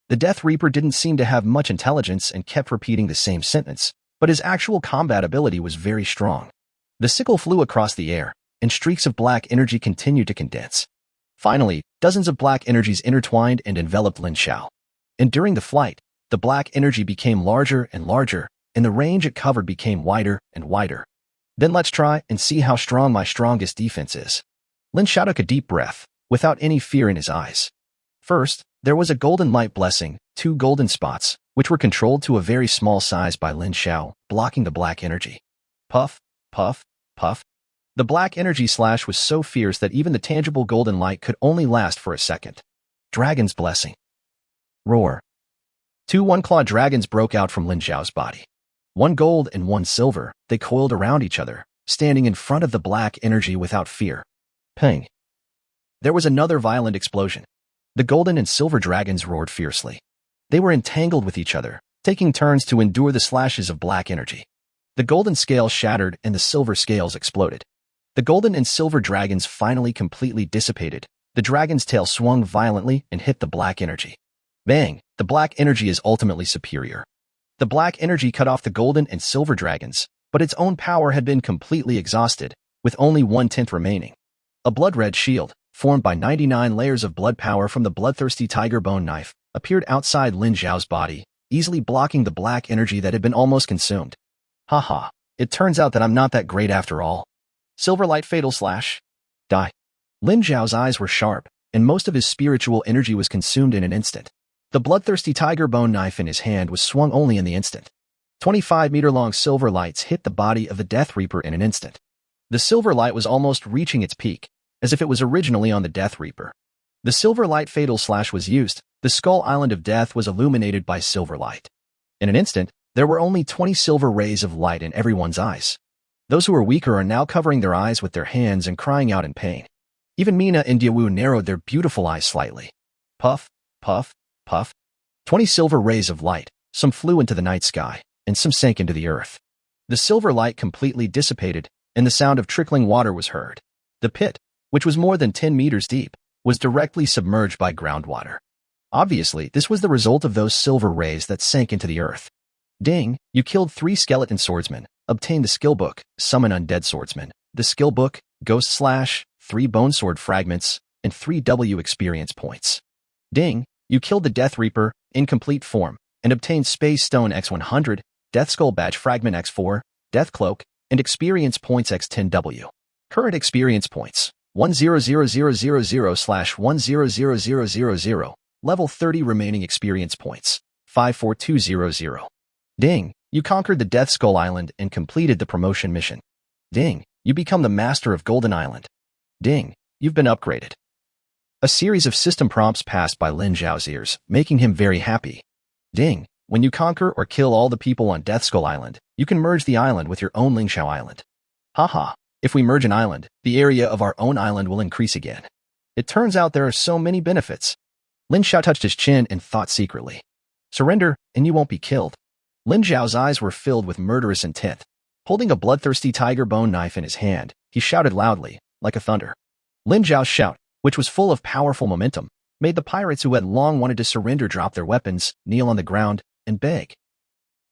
[SPEAKER 1] The Death Reaper didn't seem to have much intelligence and kept repeating the same sentence, but his actual combat ability was very strong. The sickle flew across the air, and streaks of black energy continued to condense. Finally, dozens of black energies intertwined and enveloped Lin Xiao. And during the flight, the black energy became larger and larger, and the range it covered became wider and wider. Then let's try and see how strong my strongest defense is. Lin Xiao took a deep breath, without any fear in his eyes. First, there was a golden light blessing, 2 golden spots, which were controlled to a very small size by Lin Xiao, blocking the black energy. Puff, puff, puff. The black energy slash was so fierce that even the tangible golden light could only last for a second. Dragon's Blessing. Roar. 2 one-clawed dragons broke out from Lin Xiao's body. 1 gold and 1 silver, they coiled around each other, standing in front of the black energy without fear. Ping. There was another violent explosion. The golden and silver dragons roared fiercely. They were entangled with each other, taking turns to endure the slashes of black energy. The golden scales shattered and the silver scales exploded. The golden and silver dragons finally completely dissipated. The dragon's tail swung violently and hit the black energy. Bang! The black energy is ultimately superior. The black energy cut off the golden and silver dragons, but its own power had been completely exhausted, with only 1/10 remaining. A blood-red shield, formed by 99 layers of blood power from the bloodthirsty tiger bone knife, appeared outside Lin Xiao's body, easily blocking the black energy that had been almost consumed. Haha, it turns out that I'm not that great after all. Silverlight fatal slash. Die. Lin Xiao's eyes were sharp, and most of his spiritual energy was consumed in an instant. The bloodthirsty tiger bone knife in his hand was swung only in the instant. 25-meter-long silver lights hit the body of the Death Reaper in an instant. The silver light was almost reaching its peak, as if it was originally on the Death Reaper. The silver light fatal slash was used. The Skull Island of Death was illuminated by silver light. In an instant, there were only 20 silver rays of light in everyone's eyes. Those who were weaker are now covering their eyes with their hands and crying out in pain. Even Mina and Diawu narrowed their beautiful eyes slightly. Puff, puff, puff. 20 silver rays of light. Some flew into the night sky, and some sank into the earth. The silver light completely dissipated, and the sound of trickling water was heard. The pit, which was more than 10 meters deep, was directly submerged by groundwater. Obviously, this was the result of those silver rays that sank into the earth. Ding, you killed 3 skeleton swordsmen, obtained the skill book, Summon Undead Swordsman, the skill book, Ghost Slash, 3 bone sword fragments, and 3 W experience points. Ding, you killed the Death Reaper, incomplete form, and obtained Space Stone X100, Death Skull Badge Fragment X4, Death Cloak, and experience points X10W. Current experience points, 1000000/100000. Level 30 remaining experience points, 54200. Ding, you conquered the Death Skull Island and completed the promotion mission. Ding, you become the master of Golden Island. Ding, you've been upgraded. A series of system prompts passed by Lin Xiao's ears, making him very happy. Ding, when you conquer or kill all the people on Death Skull Island, you can merge the island with your own Ling Xiao Island. Haha, if we merge an island, the area of our own island will increase again. It turns out there are so many benefits. Lin Xiao touched his chin and thought secretly. Surrender, and you won't be killed. Lin Xiao's eyes were filled with murderous intent. Holding a bloodthirsty tiger bone knife in his hand, he shouted loudly, like a thunder. Lin Xiao's shout, which was full of powerful momentum, made the pirates who had long wanted to surrender drop their weapons, kneel on the ground, and beg.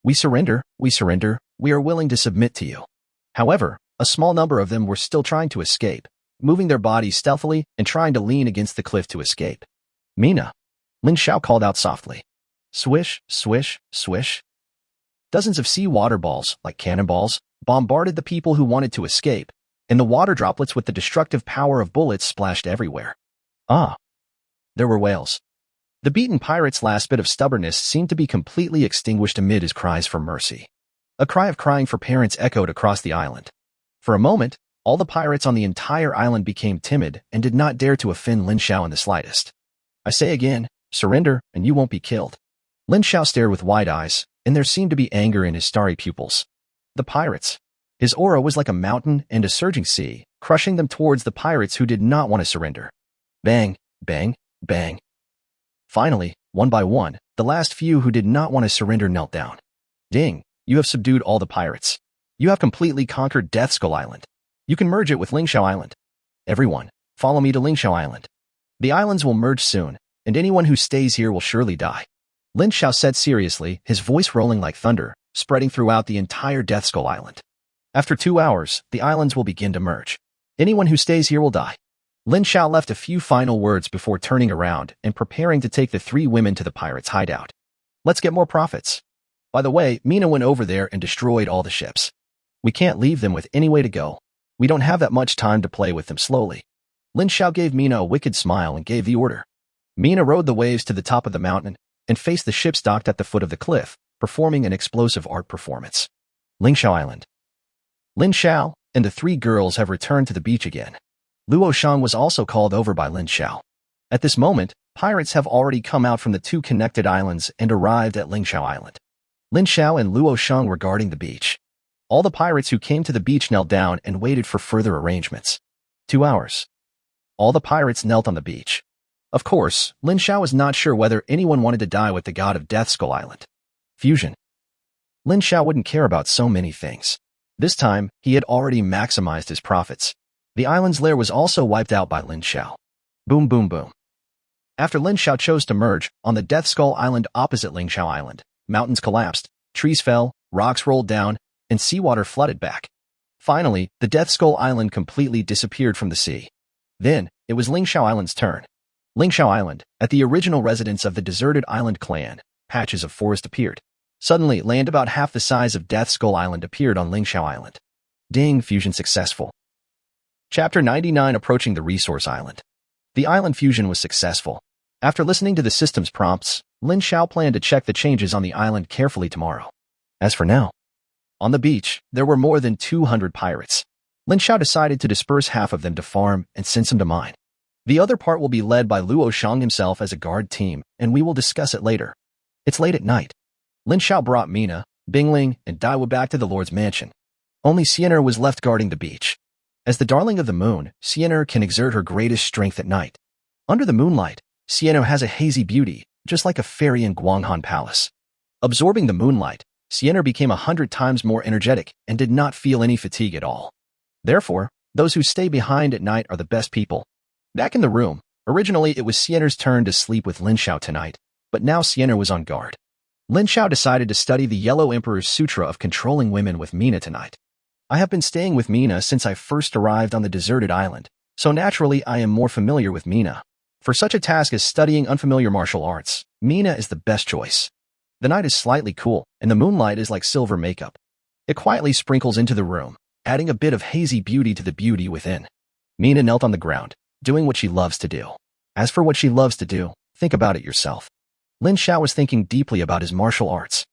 [SPEAKER 1] We surrender, we are willing to submit to you. However, a small number of them were still trying to escape, moving their bodies stealthily and trying to lean against the cliff to escape. Mina, Lin Xiao called out softly. Swish, swish, swish. Dozens of sea water balls, like cannonballs, bombarded the people who wanted to escape, and the water droplets with the destructive power of bullets splashed everywhere. Ah! There were whales. The beaten pirate's last bit of stubbornness seemed to be completely extinguished amid his cries for mercy. A cry of crying for parents echoed across the island. For a moment, all the pirates on the entire island became timid and did not dare to offend Lin Xiao in the slightest. I say again, surrender, and you won't be killed. Lin Xiao stared with wide eyes, and there seemed to be anger in his starry pupils. The pirates. His aura was like a mountain and a surging sea, crushing them towards the pirates who did not want to surrender. Bang, bang, bang. Finally, one by one, the last few who did not want to surrender knelt down. Ding, you have subdued all the pirates. You have completely conquered Death Skull Island. You can merge it with Ling Xiao Island. Everyone, follow me to Ling Xiao Island. The islands will merge soon, and anyone who stays here will surely die. Lin Xiao said seriously, his voice rolling like thunder, spreading throughout the entire Death Skull Island. After 2 hours, the islands will begin to merge. Anyone who stays here will die. Lin Xiao left a few final words before turning around and preparing to take the 3 women to the pirates' hideout. Let's get more profits. By the way, Mina went over there and destroyed all the ships. We can't leave them with any way to go. We don't have that much time to play with them slowly. Lin Xiao gave Mina a wicked smile and gave the order. Mina rode the waves to the top of the mountain and faced the ships docked at the foot of the cliff, performing an explosive art performance. Ling Xiao Island. Lin Xiao and the 3 girls have returned to the beach again. Luo Shang was also called over by Lin Xiao. At this moment, pirates have already come out from the 2 connected islands and arrived at Ling Xiao Island. Lin Xiao and Luo Shang were guarding the beach. All the pirates who came to the beach knelt down and waited for further arrangements. 2 hours. All the pirates knelt on the beach. Of course, Lin Xiao was not sure whether anyone wanted to die with the god of Death Skull Island. Fusion. Lin Xiao wouldn't care about so many things. This time, he had already maximized his profits. The island's lair was also wiped out by Lin Xiao. Boom boom boom. After Lin Xiao chose to merge, on the Death Skull Island opposite Ling Xiao Island, mountains collapsed, trees fell, rocks rolled down, and seawater flooded back. Finally, the Death Skull Island completely disappeared from the sea. Then, it was Ling Xiao Island's turn. Ling Xiao Island, at the original residence of the deserted island clan, patches of forest appeared. Suddenly, land about half the size of Death Skull Island appeared on Ling Xiao Island. Ding, fusion successful. Chapter 99, Approaching the Resource Island. The island fusion was successful. After listening to the system's prompts, Lin Xiao planned to check the changes on the island carefully tomorrow. As for now, on the beach, there were more than 200 pirates. Lin Xiao decided to disperse half of them to farm and send some to mine. The other part will be led by Luo Shang himself as a guard team, and we will discuss it later. It's late at night. Lin Xiao brought Mina, Bingling, and Daiwa back to the Lord's mansion. Only Sienna was left guarding the beach. As the darling of the moon, Sienna can exert her greatest strength at night. Under the moonlight, Sienna has a hazy beauty, just like a fairy in Guanghan Palace. Absorbing the moonlight, Sienna became 100 times more energetic and did not feel any fatigue at all. Therefore, those who stay behind at night are the best people. Back in the room, originally it was Sienna's turn to sleep with Lin Xiao tonight, but now Sienna was on guard. Lin Xiao decided to study the Yellow Emperor's Sutra of controlling women with Mina tonight. I have been staying with Mina since I first arrived on the deserted island, so naturally I am more familiar with Mina. For such a task as studying unfamiliar martial arts, Mina is the best choice. The night is slightly cool, and the moonlight is like silver makeup. It quietly sprinkles into the room, adding a bit of hazy beauty to the beauty within. Mina knelt on the ground, doing what she loves to do. As for what she loves to do, think about it yourself. Lin Xiao was thinking deeply about his martial arts.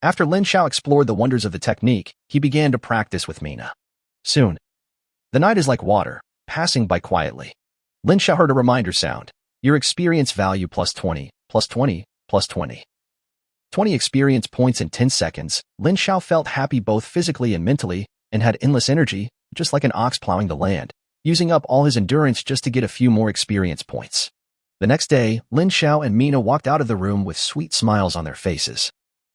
[SPEAKER 1] After Lin Xiao explored the wonders of the technique, he began to practice with Mina. Soon, the night is like water, passing by quietly. Lin Xiao heard a reminder sound. Your experience value plus 20, plus 20, plus 20. 20 experience points in 10 seconds. Lin Xiao felt happy both physically and mentally, and had endless energy, just like an ox plowing the land, using up all his endurance just to get a few more experience points. The next day, Lin Xiao and Mina walked out of the room with sweet smiles on their faces.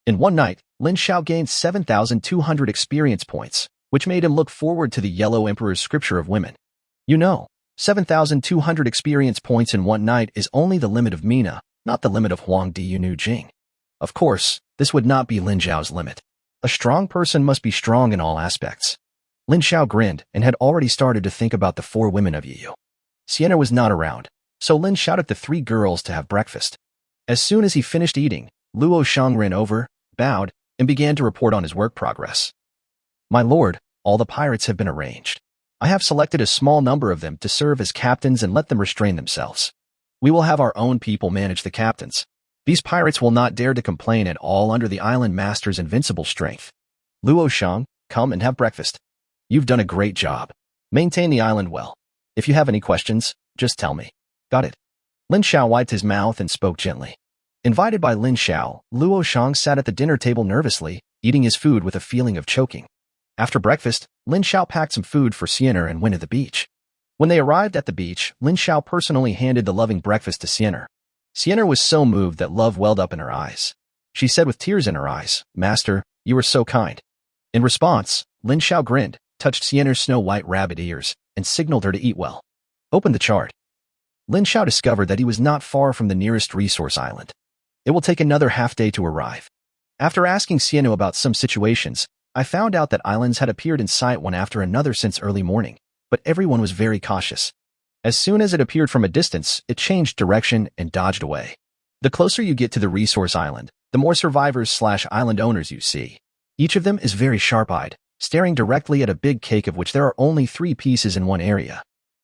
[SPEAKER 1] In one night, Lin Xiao gained 7,200 experience points, which made him look forward to the Yellow Emperor's scripture of women. 7,200 experience points in one night is only the limit of Mina, not the limit of Huang Diyunu Jing. Of course, this would not be Lin Xiao's limit. A strong person must be strong in all aspects. Lin Xiao grinned and had already started to think about the 4 women of Yu. Sienna was not around, so Lin shouted the 3 girls to have breakfast. As soon as he finished eating, Luo Shang ran over, bowed, and began to report on his work progress. My lord, all the pirates have been arranged. I have selected a small number of them to serve as captains and let them restrain themselves. We will have our own people manage the captains. These pirates will not dare to complain at all under the island master's invincible strength. Luo Shang, come and have breakfast. You've done a great job. Maintain the island well. If you have any questions, just tell me. Got it. Lin Xiao wiped his mouth and spoke gently. Invited by Lin Xiao, Luo Shang sat at the dinner table nervously, eating his food with a feeling of choking. After breakfast, Lin Xiao packed some food for Sienna and went to the beach. When they arrived at the beach, Lin Xiao personally handed the loving breakfast to Sienna. Sienna was so moved that love welled up in her eyes. She said with tears in her eyes, Master, you are so kind. In response, Lin Xiao grinned, touched Sienna's snow-white rabbit ears, and signaled her to eat well. Open the chart. Lin Xiao discovered that he was not far from the nearest resource island. It will take another half-day to arrive. After asking Sienna about some situations, I found out that islands had appeared in sight one after another since early morning, but everyone was very cautious. As soon as it appeared from a distance, it changed direction and dodged away. The closer you get to the resource island, the more survivors/island owners you see. Each of them is very sharp-eyed, staring directly at a big cake of which there are only 3 pieces in one area.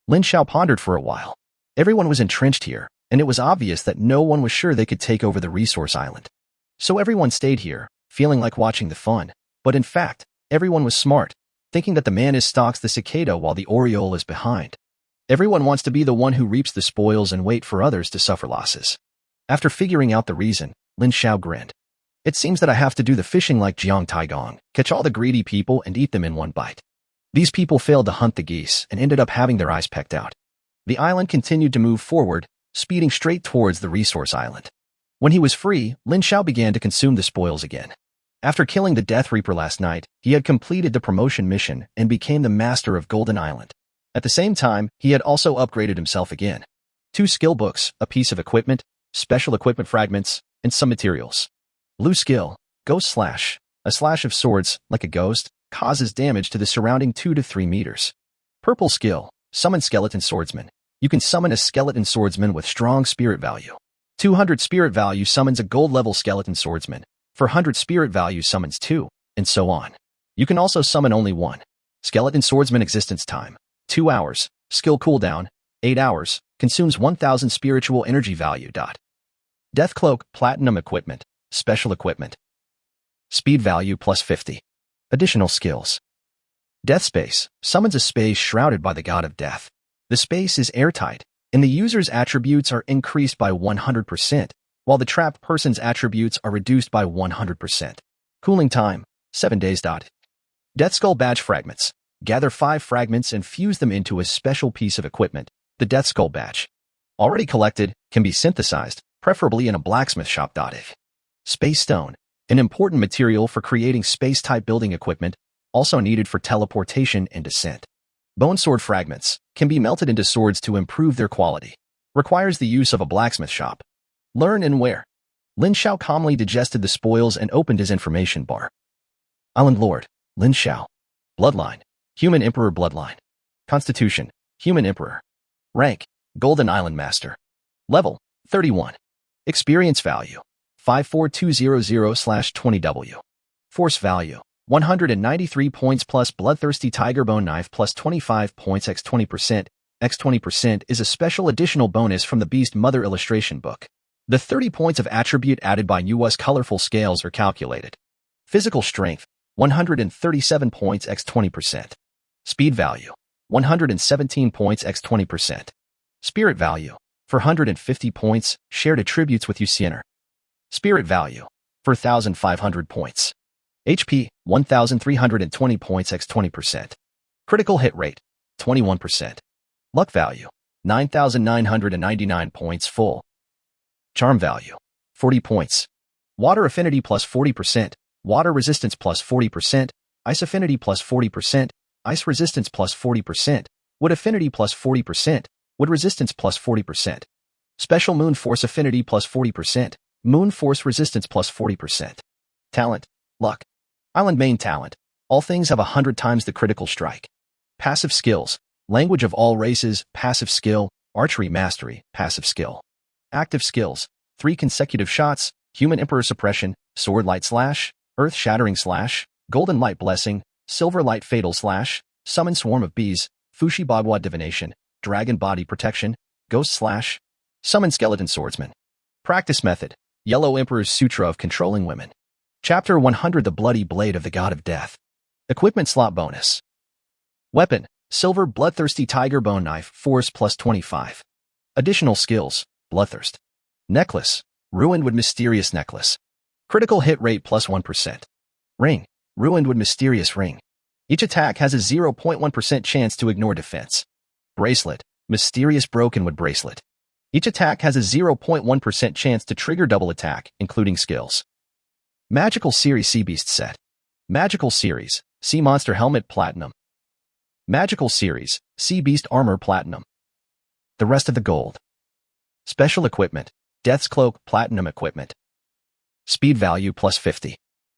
[SPEAKER 1] Lin Xiao pondered for a while. Everyone was entrenched here, and it was obvious that no one was sure they could take over the resource island. So everyone stayed here, feeling like watching the fun. But in fact, everyone was smart, thinking that the man stalks the cicada while the oriole is behind. Everyone wants to be the one who reaps the spoils and wait for others to suffer losses. After figuring out the reason, Lin Xiao grinned. It seems that I have to do the fishing like Jiang Taigong, catch all the greedy people and eat them in one bite. These people failed to hunt the geese and ended up having their eyes pecked out. The island continued to move forward, speeding straight towards the resource island. When he was free, Lin Xiao began to consume the spoils again. After killing the Death Reaper last night, he had completed the promotion mission and became the master of Golden Island. At the same time, he had also upgraded himself again. 2 skill books, a piece of equipment, special equipment fragments, and some materials. Blue skill, Ghost Slash. A slash of swords, like a ghost, causes damage to the surrounding 2 to 3 meters. Purple skill, Summon Skeleton Swordsman. You can summon a skeleton swordsman with strong spirit value. 200 spirit value summons a gold-level skeleton swordsman. For 100 spirit value summons 2, and so on. You can also summon only 1. Skeleton swordsman existence time, 2 hours. Skill cooldown, 8 hours. Consumes 1000 spiritual energy value. Death cloak, platinum equipment, special equipment. Speed value plus 50. Additional skills. Death space, summons a space shrouded by the god of death. The space is airtight, and the user's attributes are increased by 100%, while the trapped person's attributes are reduced by 100%. Cooling time, 7 days. Death Skull Badge Fragments. Gather 5 fragments and fuse them into a special piece of equipment, the Death Skull Badge. Already collected, can be synthesized, preferably in a blacksmith shop. Space Stone. An important material for creating space-type building equipment, also needed for teleportation and descent. Bone Sword Fragments. Can be melted into swords to improve their quality. Requires the use of a blacksmith shop. Learn and wear. Lin Xiao calmly digested the spoils and opened his information bar. Island Lord, Lin Xiao. Bloodline, Human Emperor Bloodline. Constitution, Human Emperor. Rank, Golden Island Master. Level, 31. Experience value, 54200/20W. Force value, 193 points plus Bloodthirsty Tiger Bone Knife plus 25 points x 20%. X 20% is a special additional bonus from the Beast Mother illustration book. The 30 points of attribute added by US colorful scales are calculated. Physical strength, 137 points x 20%. Speed value, 117 points x 20%. Spirit value, for 150 points, shared attributes with Uciener. Spirit value, for 1,500 points. HP, 1,320 points x 20%. Critical hit rate, 21%. Luck value, 9,999 points full. Charm value, 40 points. Water affinity plus 40%, water resistance plus 40%, ice affinity plus 40%, ice resistance plus 40%, wood affinity plus 40%, wood resistance plus 40%. Special moon force affinity plus 40%, moon force resistance plus 40%. Talent, luck. Island main talent, all things have 100 times the critical strike. Passive skills, language of all races, passive skill, archery mastery, passive skill. Active skills, 3 consecutive shots, human emperor suppression, sword light slash, earth shattering slash, golden light blessing, silver light fatal slash, summon swarm of bees, fushi bagua divination, dragon body protection, ghost slash, summon skeleton swordsman. Practice method, yellow emperor's sutra of controlling women. Chapter 100 The Bloody Blade of the God of Death. Equipment slot bonus. Weapon, silver bloodthirsty tiger bone knife, force plus 25. Additional skills, bloodthirst. Necklace, ruined wood mysterious necklace. Critical hit rate plus 1%. Ring, ruined wood mysterious ring. Each attack has a 0.1% chance to ignore defense. Bracelet, mysterious broken wood bracelet. Each attack has a 0.1% chance to trigger double attack, including skills. Magical Series Sea Beast Set. Magical Series, Sea Monster Helmet Platinum. Magical Series, Sea Beast Armor Platinum. The rest of the gold. Special Equipment, Death's Cloak Platinum Equipment. Speed value plus 50.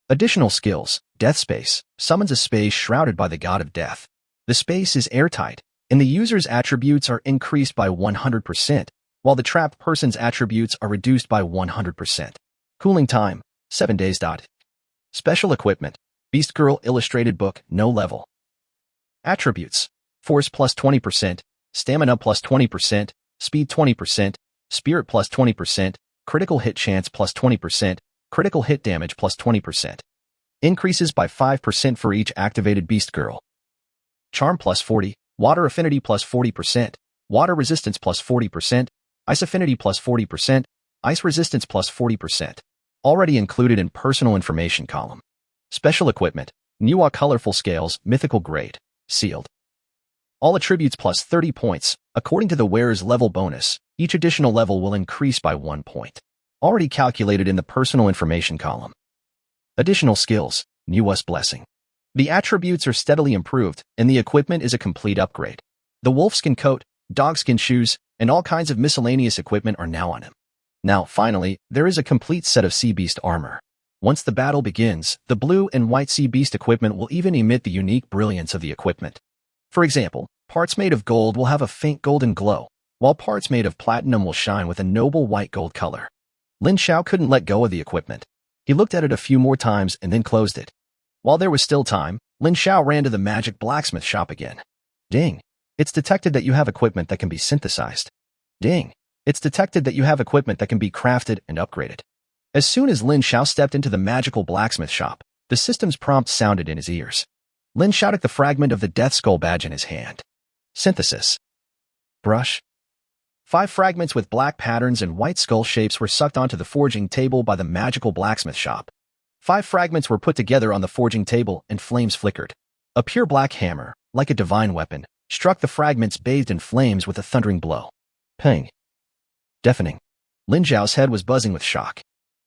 [SPEAKER 1] Additional skills, Death Space, summons a space shrouded by the god of death. The space is airtight, and the user's attributes are increased by 100%, while the trapped person's attributes are reduced by 100%. Cooling time, 7 days. Special Equipment, Beast Girl Illustrated Book, no level. Attributes, Force plus 20%, Stamina plus 20%, Speed 20%, Spirit plus 20%, Critical Hit Chance plus 20%, Critical Hit Damage plus 20%. Increases by 5% for each activated Beast Girl. Charm plus 40, Water Affinity plus 40%, Water Resistance plus 40%, Ice Affinity plus 40%, Ice Resistance plus 40%. Already included in Personal Information column. Special Equipment, Nuwa Colorful Scales, Mythical Grade, sealed. All attributes plus 30 points, according to the wearer's level bonus. Each additional level will increase by 1 point. Already calculated in the Personal Information column. Additional skills, Nuwa's Blessing. The attributes are steadily improved, and the equipment is a complete upgrade. The wolfskin coat, dogskin shoes, and all kinds of miscellaneous equipment are now on him. Now, finally, there is a complete set of Sea Beast armor. Once the battle begins, the blue and white Sea Beast equipment will even emit the unique brilliance of the equipment. For example, parts made of gold will have a faint golden glow, while parts made of platinum will shine with a noble white gold color. Lin Xiao couldn't let go of the equipment. He looked at it a few more times and then closed it. While there was still time, Lin Xiao ran to the magic blacksmith shop again. Ding! It's detected that you have equipment that can be synthesized. Ding! It's detected that you have equipment that can be crafted and upgraded. As soon as Lin Xiao stepped into the magical blacksmith shop, the system's prompt sounded in his ears. Lin Xiao took the fragment of the death skull badge in his hand. Synthesis. Brush. 5 fragments with black patterns and white skull shapes were sucked onto the forging table by the magical blacksmith shop. 5 fragments were put together on the forging table and flames flickered. A pure black hammer, like a divine weapon, struck the fragments bathed in flames with a thundering blow. Ping. Deafening. Lin Xiao's head was buzzing with shock.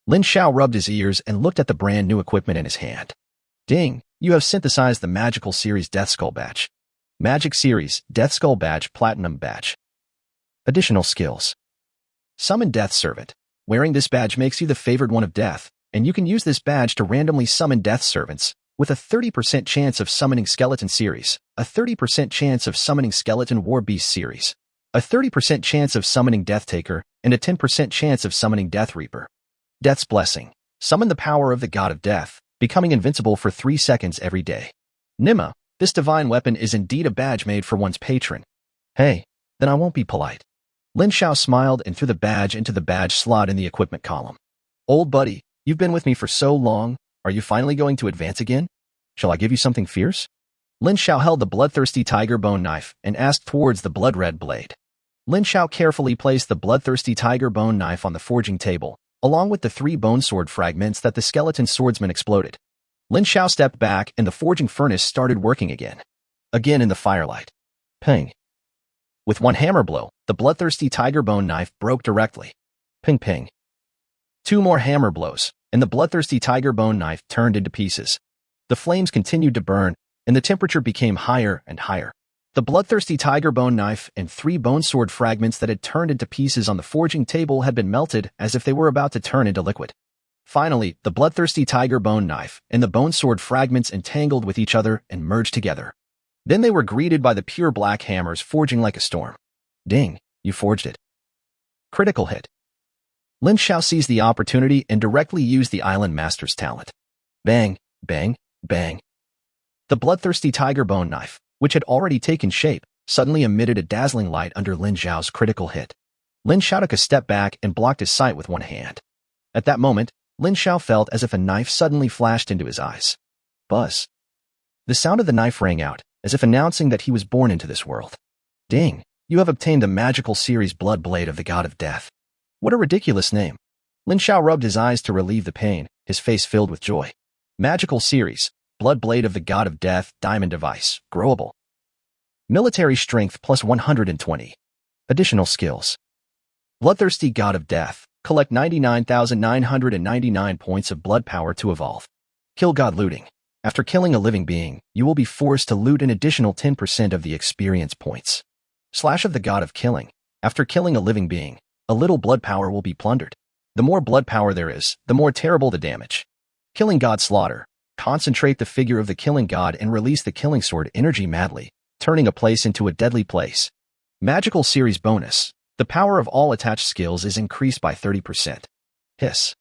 [SPEAKER 1] Lin Xiao rubbed his ears and looked at the brand new equipment in his hand. Ding! You have synthesized the Magical Series Death Skull Badge. Magic Series Death Skull Badge Platinum Badge. Additional skills. Summon Death Servant. Wearing this badge makes you the favored one of death, and you can use this badge to randomly summon death servants, with a 30% chance of summoning Skeleton Series, a 30% chance of summoning Skeleton War Beast Series, a 30% chance of summoning Death Taker, and a 10% chance of summoning Death Reaper. Death's Blessing. Summon the power of the God of Death, becoming invincible for 3 seconds every day. Nima. This divine weapon is indeed a badge made for one's patron. Hey, then I won't be polite. Lin Xiao smiled and threw the badge into the badge slot in the equipment column. Old buddy, you've been with me for so long, are you finally going to advance again? Shall I give you something fierce? Lin Xiao held the bloodthirsty tiger bone knife and asked towards the blood-red blade. Lin Xiao carefully placed the bloodthirsty tiger bone knife on the forging table, along with the 3 bone sword fragments that the skeleton swordsman exploded. Lin Xiao stepped back and the forging furnace started working again. Again in the firelight. Ping. With one hammer blow, the bloodthirsty tiger bone knife broke directly. Ping ping. 2 more hammer blows, and the bloodthirsty tiger bone knife turned into pieces. The flames continued to burn, and the temperature became higher and higher. The bloodthirsty tiger bone knife and 3 bone sword fragments that had turned into pieces on the forging table had been melted as if they were about to turn into liquid. Finally, the bloodthirsty tiger bone knife and the bone sword fragments entangled with each other and merged together. Then they were greeted by the pure black hammers forging like a storm. Ding, you forged it. Critical hit. Lin Xiao seized the opportunity and directly used the Island Master's talent. Bang, bang, bang. The bloodthirsty tiger bone knife, which had already taken shape, suddenly emitted a dazzling light under Lin Xiao's critical hit. Lin Xiao took a step back and blocked his sight with one hand. At that moment, Lin Xiao felt as if a knife suddenly flashed into his eyes. Buzz. The sound of the knife rang out, as if announcing that he was born into this world. Ding, you have obtained the Magical Series Blood Blade of the God of Death. What a ridiculous name. Lin Xiao rubbed his eyes to relieve the pain, his face filled with joy. Magical Series, Blood Blade of the God of Death, Diamond Device, Growable. Military Strength plus 120. Additional skills. Bloodthirsty God of Death. Collect 99,999 points of blood power to evolve. Kill God Looting. After killing a living being, you will be forced to loot an additional 10% of the experience points. Slash of the God of Killing. After killing a living being, a little blood power will be plundered. The more blood power there is, the more terrible the damage. Killing God Slaughter. Concentrate the figure of the killing god and release the killing sword energy madly, turning a place into a deadly place. Magical Series Bonus. The power of all attached skills is increased by 30%. Hiss.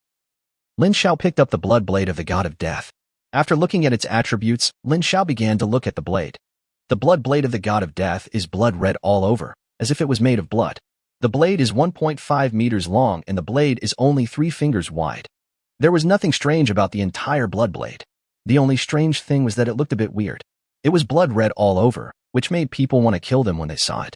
[SPEAKER 1] Lin Xiao picked up the blood blade of the God of Death. After looking at its attributes, Lin Xiao began to look at the blade. The blood blade of the God of Death is blood red all over, as if it was made of blood. The blade is 1.5 meters long and the blade is only 3 fingers wide. There was nothing strange about the entire blood blade. The only strange thing was that it looked a bit weird. It was blood red all over, which made people want to kill them when they saw it.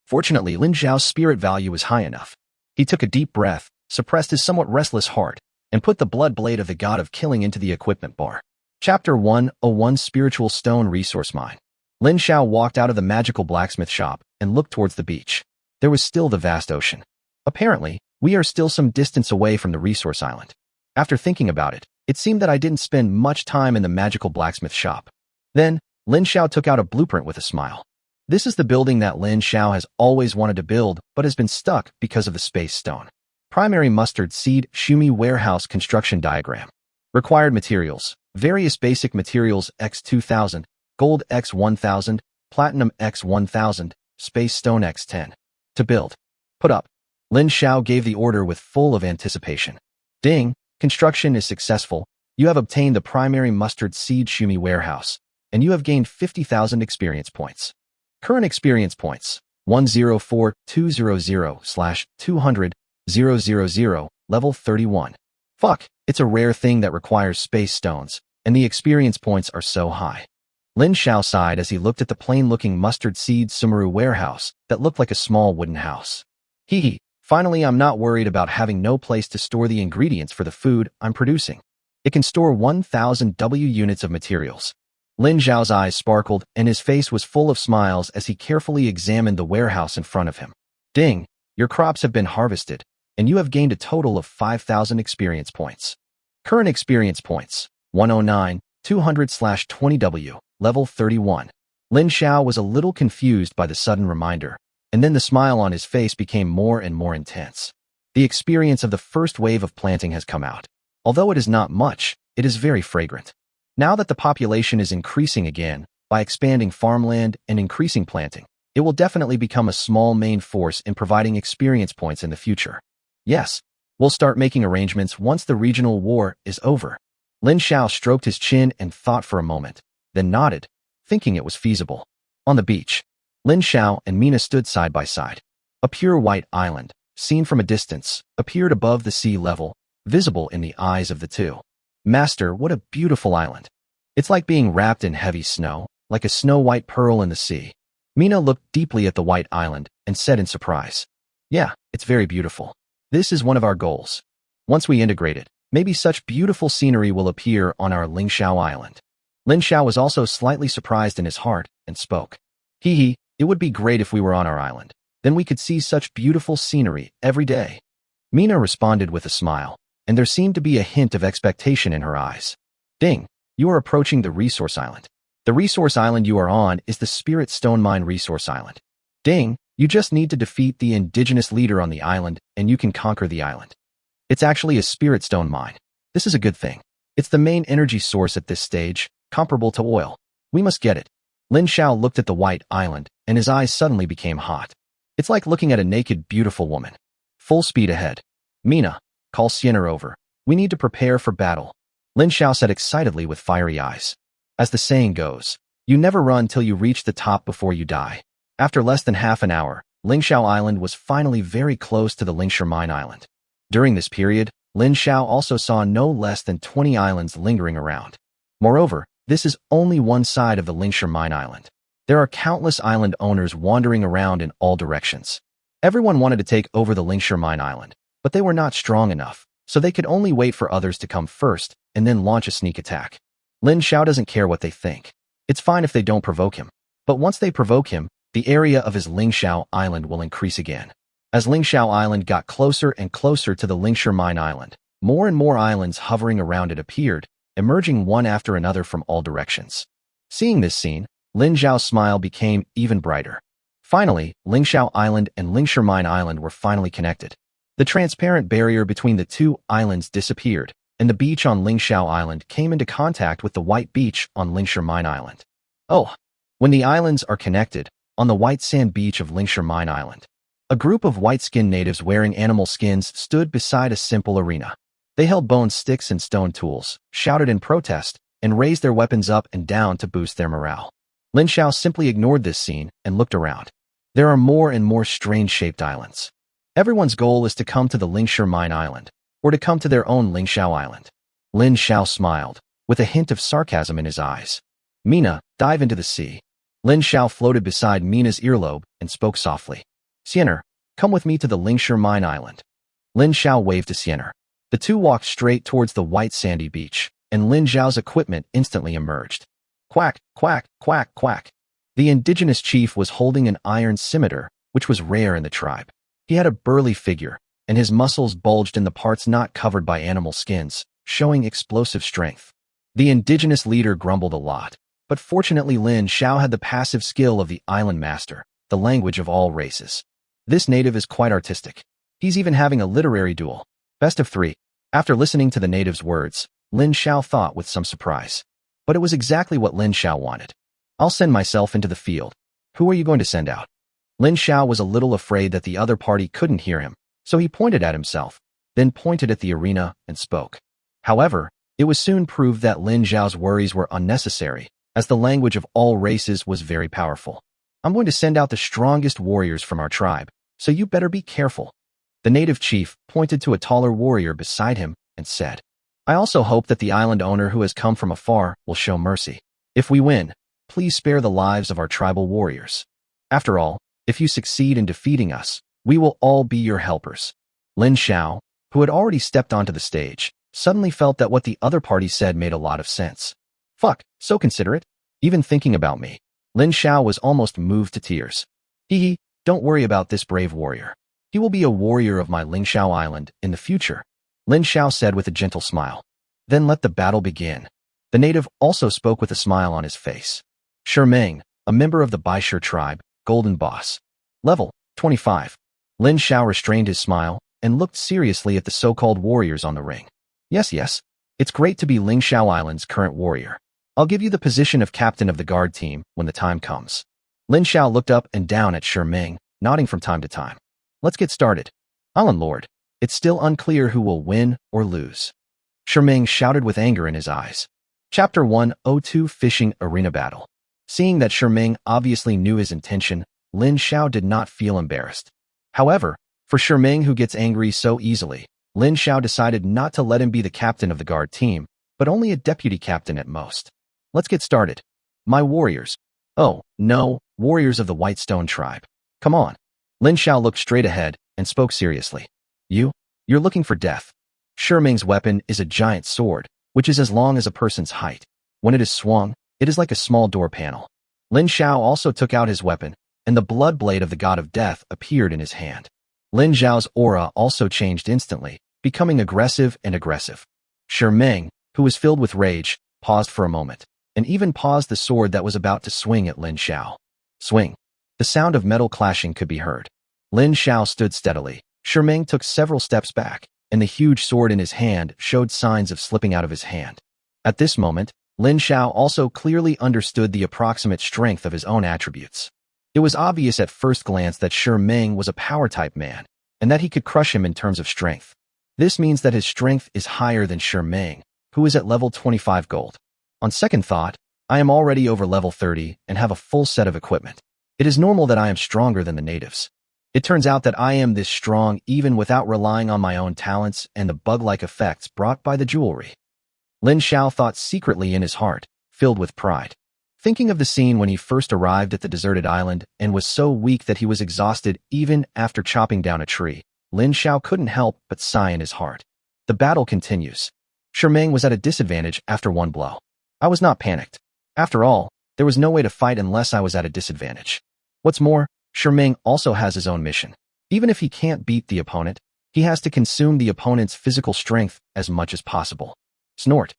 [SPEAKER 1] Fortunately, Lin Xiao's spirit value was high enough. He took a deep breath, suppressed his somewhat restless heart, and put the blood blade of the God of Killing into the equipment bar. Chapter 101 Spiritual Stone Resource Mine. Lin Xiao walked out of the magical blacksmith shop and looked towards the beach. There was still the vast ocean. Apparently, we are still some distance away from the resource island. After thinking about it, it seemed that I didn't spend much time in the magical blacksmith shop. Then, Lin Xiao took out a blueprint with a smile. This is the building that Lin Xiao has always wanted to build but has been stuck because of the space stone. Primary mustard seed Shumi warehouse construction diagram. Required materials. Various basic materials X2000, gold X1000, platinum X1000, space stone X10. To build. Put up. Lin Xiao gave the order with full of anticipation. Ding! Construction is successful. You have obtained the primary mustard seed shumi warehouse, and you have gained 50,000 experience points. Current experience points, 104,200/200,000, level 31. Fuck, it's a rare thing that requires space stones, and the experience points are so high. Lin Xiao sighed as he looked at the plain-looking mustard seed sumaru warehouse that looked like a small wooden house. Hee hee, finally I'm not worried about having no place to store the ingredients for the food I'm producing. It can store 1,000 W units of materials. Lin Xiao's eyes sparkled and his face was full of smiles as he carefully examined the warehouse in front of him. Ding, your crops have been harvested, and you have gained a total of 5,000 experience points. Current experience points, 109,200/20W, level 31. Lin Xiao was a little confused by the sudden reminder, and then the smile on his face became more and more intense. The experience of the first wave of planting has come out. Although it is not much, it is very fragrant. Now that the population is increasing again, by expanding farmland and increasing planting, it will definitely become a small main force in providing experience points in the future. Yes, we'll start making arrangements once the regional war is over. Lin Xiao stroked his chin and thought for a moment, then nodded, thinking it was feasible. On the beach, Lin Xiao and Mina stood side by side. A pure white island, seen from a distance, appeared above the sea level, visible in the eyes of the two. Master, what a beautiful island. It's like being wrapped in heavy snow, like a snow-white pearl in the sea. Mina looked deeply at the white island and said in surprise, yeah, it's very beautiful. This is one of our goals. Once we integrate it, maybe such beautiful scenery will appear on our Lingxiao island. Lin Xiao was also slightly surprised in his heart and spoke. Hee hee, it would be great if we were on our island. Then we could see such beautiful scenery every day. Mina responded with a smile, and there seemed to be a hint of expectation in her eyes. Ding, you are approaching the resource island. The resource island you are on is the Spirit Stone Mine Resource Island. Ding, you just need to defeat the indigenous leader on the island and you can conquer the island. It's actually a Spirit Stone Mine. This is a good thing. It's the main energy source at this stage, comparable to oil. We must get it. Lin Xiao looked at the white island and his eyes suddenly became hot. It's like looking at a naked, beautiful woman. Full speed ahead. Mina, call Sienna over. We need to prepare for battle. Lin Xiao said excitedly with fiery eyes. As the saying goes, you never run till you reach the top before you die. After less than half an hour, Lingxiao Island was finally very close to the Lingxia Mine Island. During this period, Lin Xiao also saw no less than 20 islands lingering around. Moreover, this is only one side of the Lingxia Mine Island. There are countless island owners wandering around in all directions. Everyone wanted to take over the Lingxia Mine Island, but they were not strong enough, so they could only wait for others to come first and then launch a sneak attack. Lin Xiao doesn't care what they think. It's fine if they don't provoke him. But once they provoke him, the area of his Lingxiao Island will increase again. As Lingxiao Island got closer and closer to the Lingxia Mine Island, more and more islands hovering around it appeared, emerging one after another from all directions. Seeing this scene, Lin Xiao's smile became even brighter. Finally, Lingxiao Island and Lingxia Mine Island were finally connected. The transparent barrier between the two islands disappeared, and the beach on Lingxiao Island came into contact with the white beach on Lingxia Mine Island. Oh, when the islands are connected, on the white sand beach of Lingxia Mine Island, a group of white-skinned natives wearing animal skins stood beside a simple arena. They held bone sticks and stone tools, shouted in protest, and raised their weapons up and down to boost their morale. Lin Xiao simply ignored this scene and looked around. There are more and more strange-shaped islands. Everyone's goal is to come to the Lingxia Mine Island, or to come to their own Lingxiao Island. Lin Xiao smiled, with a hint of sarcasm in his eyes. Mina, dive into the sea. Lin Xiao floated beside Mina's earlobe and spoke softly. Sienna, come with me to the Lingxia Mine Island. Lin Xiao waved to Sienna. The two walked straight towards the white sandy beach, and Lin Xiao's equipment instantly emerged. Quack, quack, quack, quack. The indigenous chief was holding an iron scimitar, which was rare in the tribe. He had a burly figure, and his muscles bulged in the parts not covered by animal skins, showing explosive strength. The indigenous leader grumbled a lot, but fortunately Lin Xiao had the passive skill of the island master, the language of all races. This native is quite artistic. He's even having a literary duel. Best of 3. After listening to the native's words, Lin Xiao thought with some surprise. But it was exactly what Lin Xiao wanted. I'll send myself into the field. Who are you going to send out? Lin Xiao was a little afraid that the other party couldn't hear him, so he pointed at himself, then pointed at the arena and spoke. However, it was soon proved that Lin Xiao's worries were unnecessary, as the language of all races was very powerful. I'm going to send out the strongest warriors from our tribe, so you better be careful. The native chief pointed to a taller warrior beside him and said, I also hope that the island owner who has come from afar will show mercy. If we win, please spare the lives of our tribal warriors. After all, if you succeed in defeating us, we will all be your helpers. Lin Xiao, who had already stepped onto the stage, suddenly felt that what the other party said made a lot of sense. Fuck, so considerate. Even thinking about me. Lin Xiao was almost moved to tears. Hee, don't worry about this brave warrior. He will be a warrior of my Ling Xiao Island in the future, Lin Xiao said with a gentle smile. Then let the battle begin. The native also spoke with a smile on his face. Meng, a member of the Baishe tribe, Golden Boss. Level 25. Lin Xiao restrained his smile and looked seriously at the so-called warriors on the ring. Yes. It's great to be Ling Xiao Island's current warrior. I'll give you the position of captain of the guard team when the time comes. Lin Xiao looked up and down at Meng, nodding from time to time. Let's get started. Island Lord, it's still unclear who will win or lose. Meng shouted with anger in his eyes. Chapter 102 Fishing Arena Battle. Seeing that Meng obviously knew his intention, Lin Xiao did not feel embarrassed. However, for Meng, who gets angry so easily, Lin Xiao decided not to let him be the captain of the guard team, but only a deputy captain at most. Let's get started. My warriors. Oh, no, warriors of the White Stone tribe. Come on. Lin Xiao looked straight ahead and spoke seriously. You're looking for death. Meng's weapon is a giant sword, which is as long as a person's height. When it is swung, it is like a small door panel. Lin Xiao also took out his weapon, and the blood blade of the god of death appeared in his hand. Lin Xiao's aura also changed instantly, becoming aggressive and aggressive. Meng, who was filled with rage, paused for a moment, and even paused the sword that was about to swing at Lin Xiao. Swing. The sound of metal clashing could be heard. Lin Xiao stood steadily. Meng took several steps back, and the huge sword in his hand showed signs of slipping out of his hand. At this moment, Lin Xiao also clearly understood the approximate strength of his own attributes. It was obvious at first glance that Meng was a power-type man, and that he could crush him in terms of strength. This means that his strength is higher than Meng, who is at level 25 gold. On second thought, I am already over level 30 and have a full set of equipment. It is normal that I am stronger than the natives. It turns out that I am this strong even without relying on my own talents and the bug-like effects brought by the jewelry. Lin Xiao thought secretly in his heart, filled with pride. Thinking of the scene when he first arrived at the deserted island and was so weak that he was exhausted even after chopping down a tree, Lin Xiao couldn't help but sigh in his heart. The battle continues. Meng was at a disadvantage after one blow. I was not panicked. After all, there was no way to fight unless I was at a disadvantage. What's more, Meng also has his own mission. Even if he can't beat the opponent, he has to consume the opponent's physical strength as much as possible. Snort.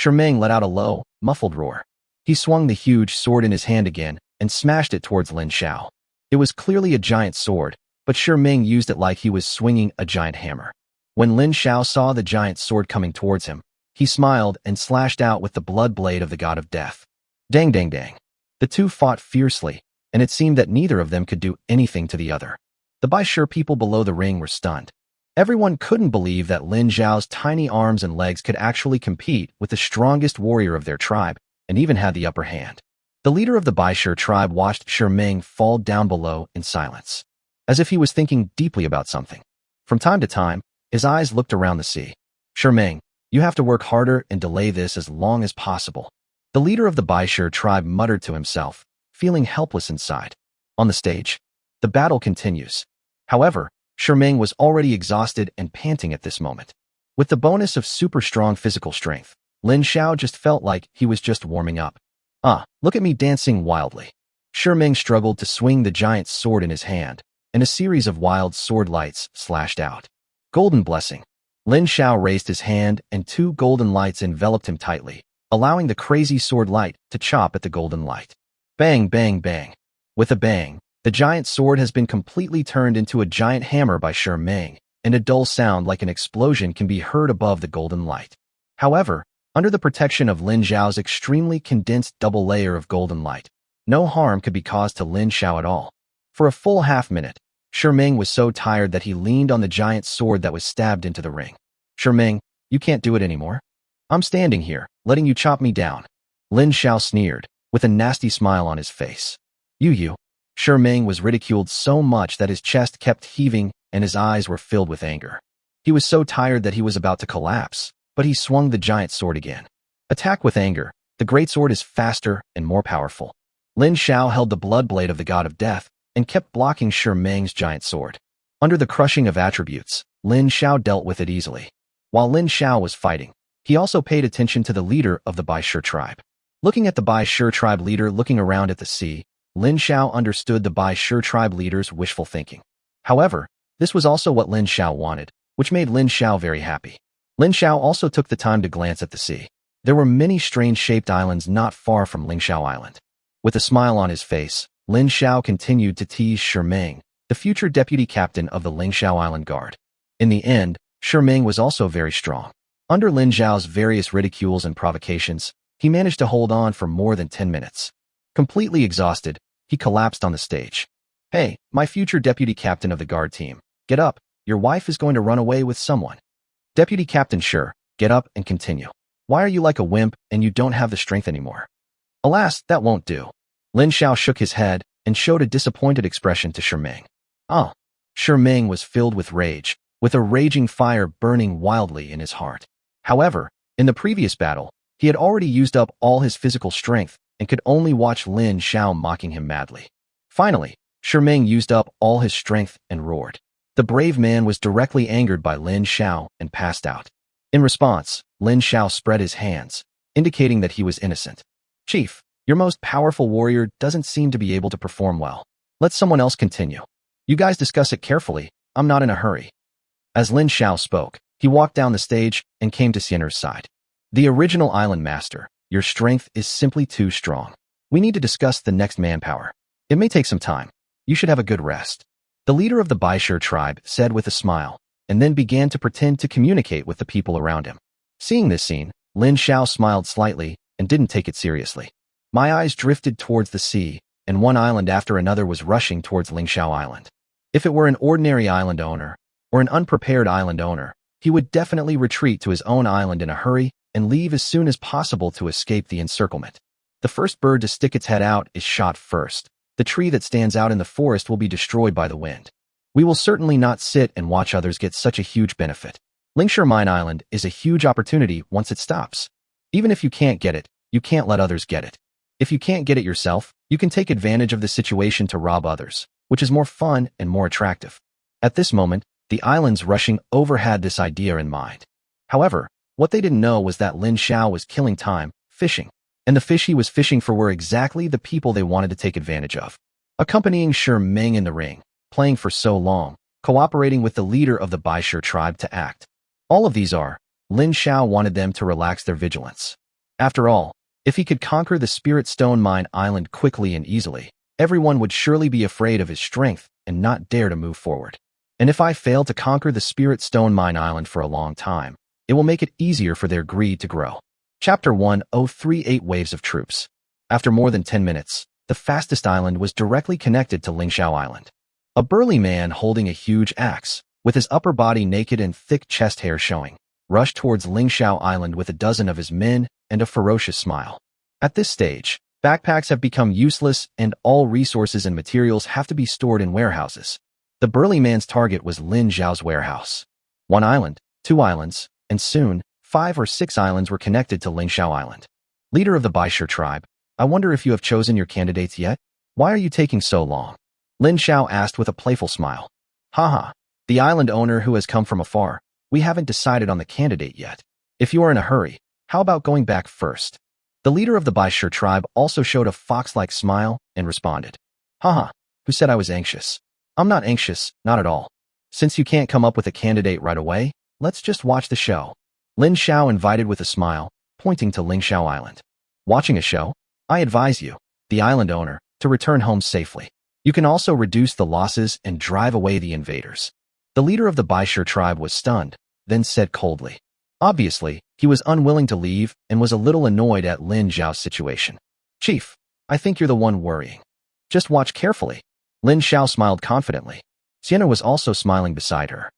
[SPEAKER 1] Meng let out a low, muffled roar. He swung the huge sword in his hand again and smashed it towards Lin Xiao. It was clearly a giant sword, but Meng used it like he was swinging a giant hammer. When Lin Xiao saw the giant sword coming towards him, he smiled and slashed out with the blood blade of the god of death. Dang. The two fought fiercely, and it seemed that neither of them could do anything to the other. The Baishe people below the ring were stunned. Everyone couldn't believe that Lin Xiao's tiny arms and legs could actually compete with the strongest warrior of their tribe, and even had the upper hand. The leader of the Baishe tribe watched Meng fall down below in silence, as if he was thinking deeply about something. From time to time, his eyes looked around the sea. Meng, you have to work harder and delay this as long as possible. The leader of the Baishe tribe muttered to himself, feeling helpless inside. On the stage, the battle continues. However, Meng was already exhausted and panting at this moment. With the bonus of super strong physical strength, Lin Xiao just felt like he was just warming up. Look at me dancing wildly. Meng struggled to swing the giant sword in his hand, and a series of wild sword lights slashed out. Golden blessing. Lin Xiao raised his hand and two golden lights enveloped him tightly, allowing the crazy sword light to chop at the golden light. Bang. With a bang, the giant sword has been completely turned into a giant hammer by Meng, and a dull sound like an explosion can be heard above the golden light. However, under the protection of Lin Xiao's extremely condensed double layer of golden light, no harm could be caused to Lin Xiao at all. For a full half-minute, Ming was so tired that he leaned on the giant sword that was stabbed into the ring. Ming, you can't do it anymore? I'm standing here, letting you chop me down. Lin Xiao sneered, with a nasty smile on his face. You. Ming was ridiculed so much that his chest kept heaving and his eyes were filled with anger. He was so tired that he was about to collapse, but he swung the giant sword again. Attack with anger. The great sword is faster and more powerful. Lin Xiao held the blood blade of the god of death and kept blocking Ming's giant sword. Under the crushing of attributes, Lin Xiao dealt with it easily. While Lin Xiao was fighting, he also paid attention to the leader of the Bai Shi tribe. Looking at the Bai Shi tribe leader looking around at the sea, Lin Xiao understood the Bai Shi tribe leader's wishful thinking. However, this was also what Lin Xiao wanted, which made Lin Xiao very happy. Lin Xiao also took the time to glance at the sea. There were many strange-shaped islands not far from Ling Xiao Island. With a smile on his face, Lin Xiao continued to tease Ming, the future deputy captain of the Ling Xiao Island Guard. In the end, Ming was also very strong. Under Lin Xiao's various ridicules and provocations, he managed to hold on for more than 10 minutes. Completely exhausted, he collapsed on the stage. Hey, my future deputy captain of the guard team, get up, your wife is going to run away with someone. Deputy Captain Sure, get up and continue. Why are you like a wimp and you don't have the strength anymore? Alas, that won't do. Lin Xiao shook his head and showed a disappointed expression to Ming. Ming was filled with rage, with a raging fire burning wildly in his heart. However, in the previous battle, he had already used up all his physical strength and could only watch Lin Xiao mocking him madly. Finally, Ming used up all his strength and roared. The brave man was directly angered by Lin Xiao and passed out. In response, Lin Xiao spread his hands, indicating that he was innocent. Chief, your most powerful warrior doesn't seem to be able to perform well. Let someone else continue. You guys discuss it carefully, I'm not in a hurry. As Lin Xiao spoke, he walked down the stage and came to Xin'er's side. The original island master, your strength is simply too strong. We need to discuss the next manpower. It may take some time. You should have a good rest. The leader of the Bai Shi tribe said with a smile, and then began to pretend to communicate with the people around him. Seeing this scene, Lin Xiao smiled slightly and didn't take it seriously. My eyes drifted towards the sea, and one island after another was rushing towards Ling Xiao Island. If it were an ordinary island owner, or an unprepared island owner, he would definitely retreat to his own island in a hurry and leave as soon as possible to escape the encirclement. The first bird to stick its head out is shot first. The tree that stands out in the forest will be destroyed by the wind. We will certainly not sit and watch others get such a huge benefit. Lingshire Mine Island is a huge opportunity once it stops. Even if you can't get it, you can't let others get it. If you can't get it yourself, you can take advantage of the situation to rob others, which is more fun and more attractive. At this moment, the islands rushing over had this idea in mind. However, what they didn't know was that Lin Xiao was killing time, fishing. And the fish he was fishing for were exactly the people they wanted to take advantage of. Accompanying Ming in the ring, playing for so long, cooperating with the leader of the Bai Shi tribe to act. All of these are, Lin Xiao wanted them to relax their vigilance. After all, if he could conquer the Spirit Stone Mine Island quickly and easily, everyone would surely be afraid of his strength and not dare to move forward. And if I fail to conquer the Spirit Stone Mine Island for a long time, it will make it easier for their greed to grow. Chapter 1038 Waves of Troops. After more than 10 minutes, the fastest island was directly connected to Ling Xiao Island. A burly man holding a huge axe, with his upper body naked and thick chest hair showing, rushed towards Ling Xiao Island with a dozen of his men and a ferocious smile. At this stage, backpacks have become useless and all resources and materials have to be stored in warehouses. The burly man's target was Lin Xiao's warehouse. 1 island, 2 islands, and soon, 5 or 6 islands were connected to Ling Xiao Island. Leader of the Bai Shi tribe, I wonder if you have chosen your candidates yet? Why are you taking so long? Lin Xiao asked with a playful smile. Haha, the island owner who has come from afar, we haven't decided on the candidate yet. If you are in a hurry, how about going back first? The leader of the Bai Shi tribe also showed a fox-like smile and responded. Haha, who said I was anxious? I'm not anxious, not at all. Since you can't come up with a candidate right away, let's just watch the show. Lin Xiao invited with a smile, pointing to Ling Xiao Island. Watching a show? I advise you, the island owner, to return home safely. You can also reduce the losses and drive away the invaders. The leader of the Bai Shi tribe was stunned, then said coldly. Obviously, he was unwilling to leave and was a little annoyed at Lin Xiao's situation. Chief, I think you're the one worrying. Just watch carefully. Lin Xiao smiled confidently. Sienna was also smiling beside her.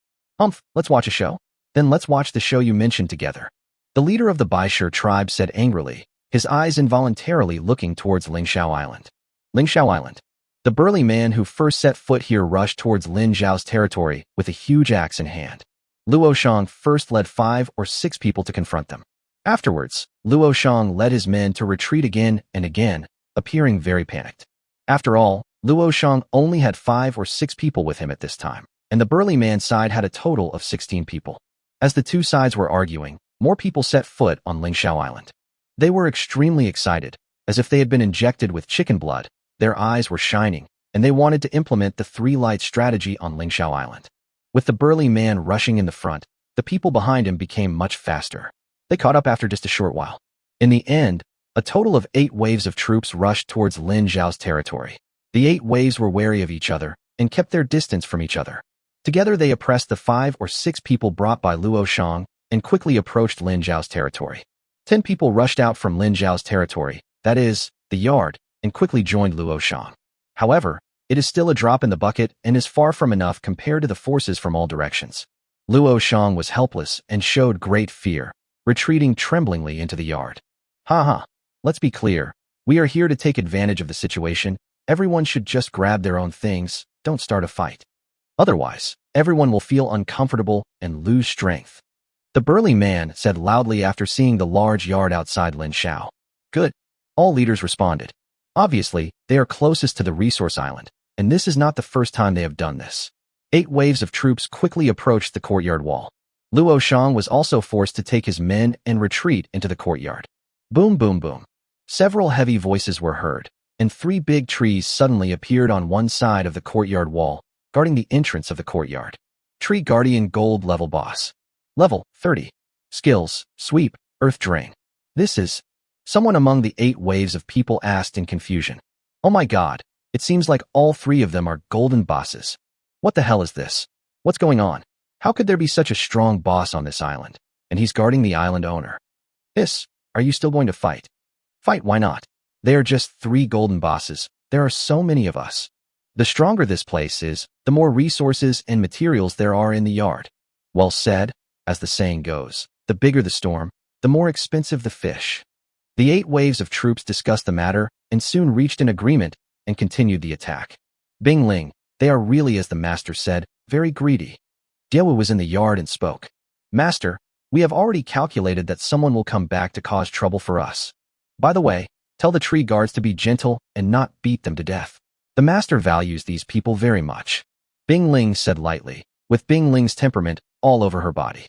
[SPEAKER 1] Let's watch a show? Then let's watch the show you mentioned together. The leader of the Baishir tribe said angrily, his eyes involuntarily looking towards Ling Xiao Island. Ling Xiao Island. The burly man who first set foot here rushed towards Lin Xiao's territory with a huge axe in hand. Luo Shang first led 5 or 6 people to confront them. Afterwards, Luo Shang led his men to retreat again and again, appearing very panicked. After all, Luo Shang only had 5 or 6 people with him at this time, and the burly man's side had a total of 16 people. As the two sides were arguing, more people set foot on Ling Xiao Island. They were extremely excited, as if they had been injected with chicken blood. Their eyes were shining, and they wanted to implement the 3-light strategy on Ling Xiao Island. With the burly man rushing in the front, the people behind him became much faster. They caught up after just a short while. In the end, a total of 8 waves of troops rushed towards Lin Xiao's territory. The 8 waves were wary of each other and kept their distance from each other. Together they oppressed the 5 or 6 people brought by Luo Shang and quickly approached Lin Xiao's territory. 10 people rushed out from Lin Xiao's territory, that is, the yard, and quickly joined Luo Shang. However, it is still a drop in the bucket and is far from enough compared to the forces from all directions. Luo Shang was helpless and showed great fear, retreating tremblingly into the yard. Let's be clear. We are here to take advantage of the situation. Everyone should just grab their own things, don't start a fight. Otherwise, everyone will feel uncomfortable and lose strength. The burly man said loudly after seeing the large yard outside Lin Xiao. Good. All leaders responded. Obviously, they are closest to the resource island, and this is not the first time they have done this. 8 waves of troops quickly approached the courtyard wall. Luo Shang was also forced to take his men and retreat into the courtyard. Boom, boom, boom. Several heavy voices were heard, and 3 big trees suddenly appeared on one side of the courtyard wall, guarding the entrance of the courtyard. Tree Guardian Gold Level Boss. Level 30. Skills, Sweep, Earth Drain. This is... Someone among the 8 waves of people asked in confusion. Oh my god, it seems like all 3 of them are golden bosses. What the hell is this? What's going on? How could there be such a strong boss on this island? And he's guarding the island owner. Are you still going to fight? Fight, why not? They are just 3 golden bosses. There are so many of us. The stronger this place is, the more resources and materials there are in the yard. Well said, as the saying goes, the bigger the storm, the more expensive the fish. The 8 waves of troops discussed the matter and soon reached an agreement and continued the attack. Bing Ling, they are really, as the master said, very greedy. Diawu was in the yard and spoke. Master, we have already calculated that someone will come back to cause trouble for us. By the way, tell the tree guards to be gentle and not beat them to death. The master values these people very much. Bing Ling said lightly, with Bing Ling's temperament all over her body.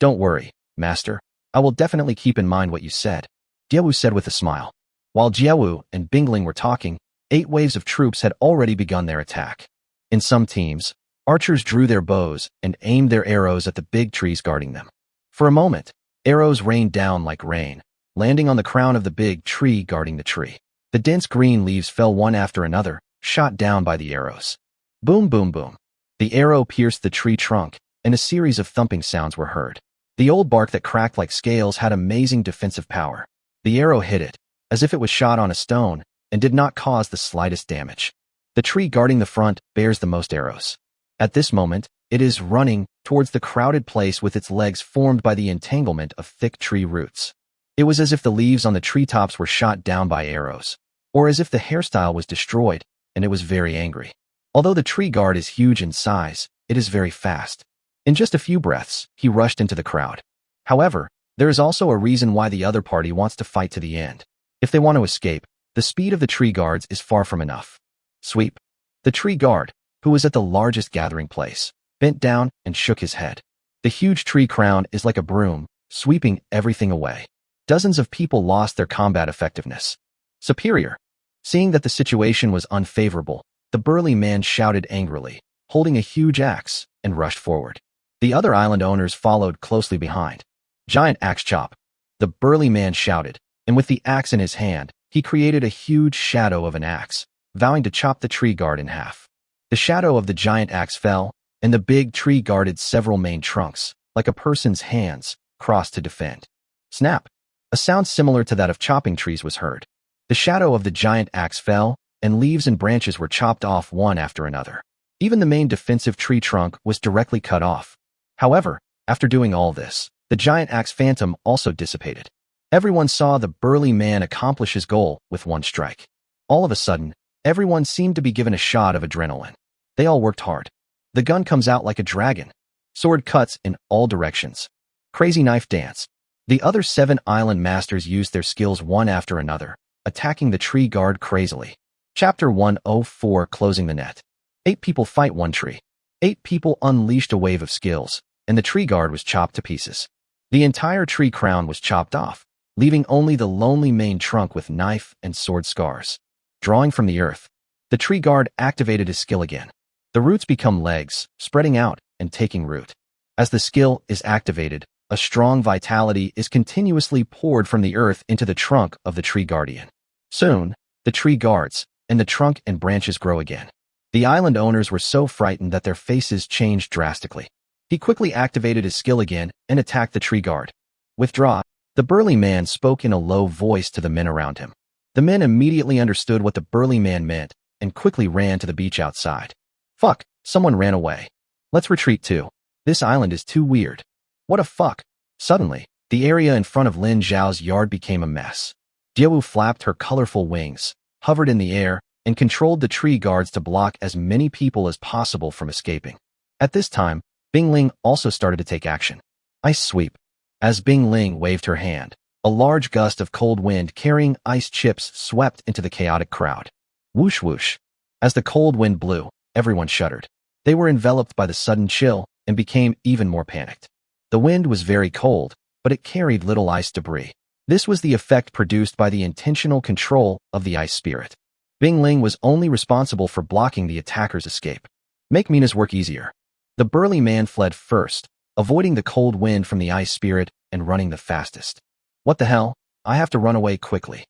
[SPEAKER 1] Don't worry, master. I will definitely keep in mind what you said. Diawu said with a smile. While Jiawu and Bing Ling were talking, 8 waves of troops had already begun their attack. In some teams, archers drew their bows and aimed their arrows at the big trees guarding them. For a moment, arrows rained down like rain, landing on the crown of the big tree guarding the tree. The dense green leaves fell one after another, shot down by the arrows. Boom, boom, boom. The arrow pierced the tree trunk, and a series of thumping sounds were heard. The old bark that cracked like scales had amazing defensive power. The arrow hit it, as if it was shot on a stone, and did not cause the slightest damage. The tree guarding the front bears the most arrows. At this moment, it is running towards the crowded place with its legs formed by the entanglement of thick tree roots. It was as if the leaves on the treetops were shot down by arrows, or as if the hairstyle was destroyed, and it was very angry. Although the tree guard is huge in size, it is very fast. In just a few breaths, he rushed into the crowd. However, there is also a reason why the other party wants to fight to the end. If they want to escape, the speed of the tree guards is far from enough. Sweep. The tree guard, who was at the largest gathering place, bent down and shook his head. The huge tree crown is like a broom, sweeping everything away. Dozens of people lost their combat effectiveness. Superior. Seeing that the situation was unfavorable, the burly man shouted angrily, holding a huge axe, and rushed forward. The other island owners followed closely behind. Giant axe chop. The burly man shouted, and with the axe in his hand, he created a huge shadow of an axe, vowing to chop the tree guard in half. The shadow of the giant axe fell, and the big tree guarded several main trunks, like a person's hands, crossed to defend. Snap! A sound similar to that of chopping trees was heard. The shadow of the giant axe fell, and leaves and branches were chopped off one after another. Even the main defensive tree trunk was directly cut off. However, after doing all this, the giant axe phantom also dissipated. Everyone saw the burly man accomplish his goal with one strike. All of a sudden, everyone seemed to be given a shot of adrenaline. They all worked hard. The gun comes out like a dragon. Sword cuts in all directions. Crazy knife dance. The other 7 island masters used their skills one after another, attacking the tree guard crazily. Chapter 104, Closing the Net. 8 people fight one tree. 8 people unleashed a wave of skills, and the tree guard was chopped to pieces. The entire tree crown was chopped off, leaving only the lonely main trunk with knife and sword scars. Drawing from the earth, the tree guard activated his skill again. The roots become legs, spreading out and taking root. As the skill is activated, a strong vitality is continuously poured from the earth into the trunk of the tree guardian. Soon, the tree guards, and the trunk and branches grow again. The island owners were so frightened that their faces changed drastically. He quickly activated his skill again and attacked the tree guard. Withdraw. The burly man spoke in a low voice to the men around him. The men immediately understood what the burly man meant and quickly ran to the beach outside. Fuck, someone ran away. Let's retreat too. This island is too weird. What a fuck. Suddenly, the area in front of Lin Xiao's yard became a mess. Diawu flapped her colorful wings, hovered in the air, and controlled the tree guards to block as many people as possible from escaping. At this time, Bingling also started to take action. Ice sweep. As Bingling waved her hand, a large gust of cold wind carrying ice chips swept into the chaotic crowd. Whoosh whoosh. As the cold wind blew, everyone shuddered. They were enveloped by the sudden chill and became even more panicked. The wind was very cold, but it carried little ice debris. This was the effect produced by the intentional control of the ice spirit. Bingling was only responsible for blocking the attacker's escape. Make Mina's work easier. The burly man fled first, avoiding the cold wind from the ice spirit and running the fastest. What the hell? I have to run away quickly.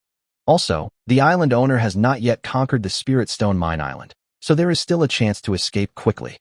[SPEAKER 1] Also, the island owner has not yet conquered the Spirit Stone Mine Island, so there is still a chance to escape quickly.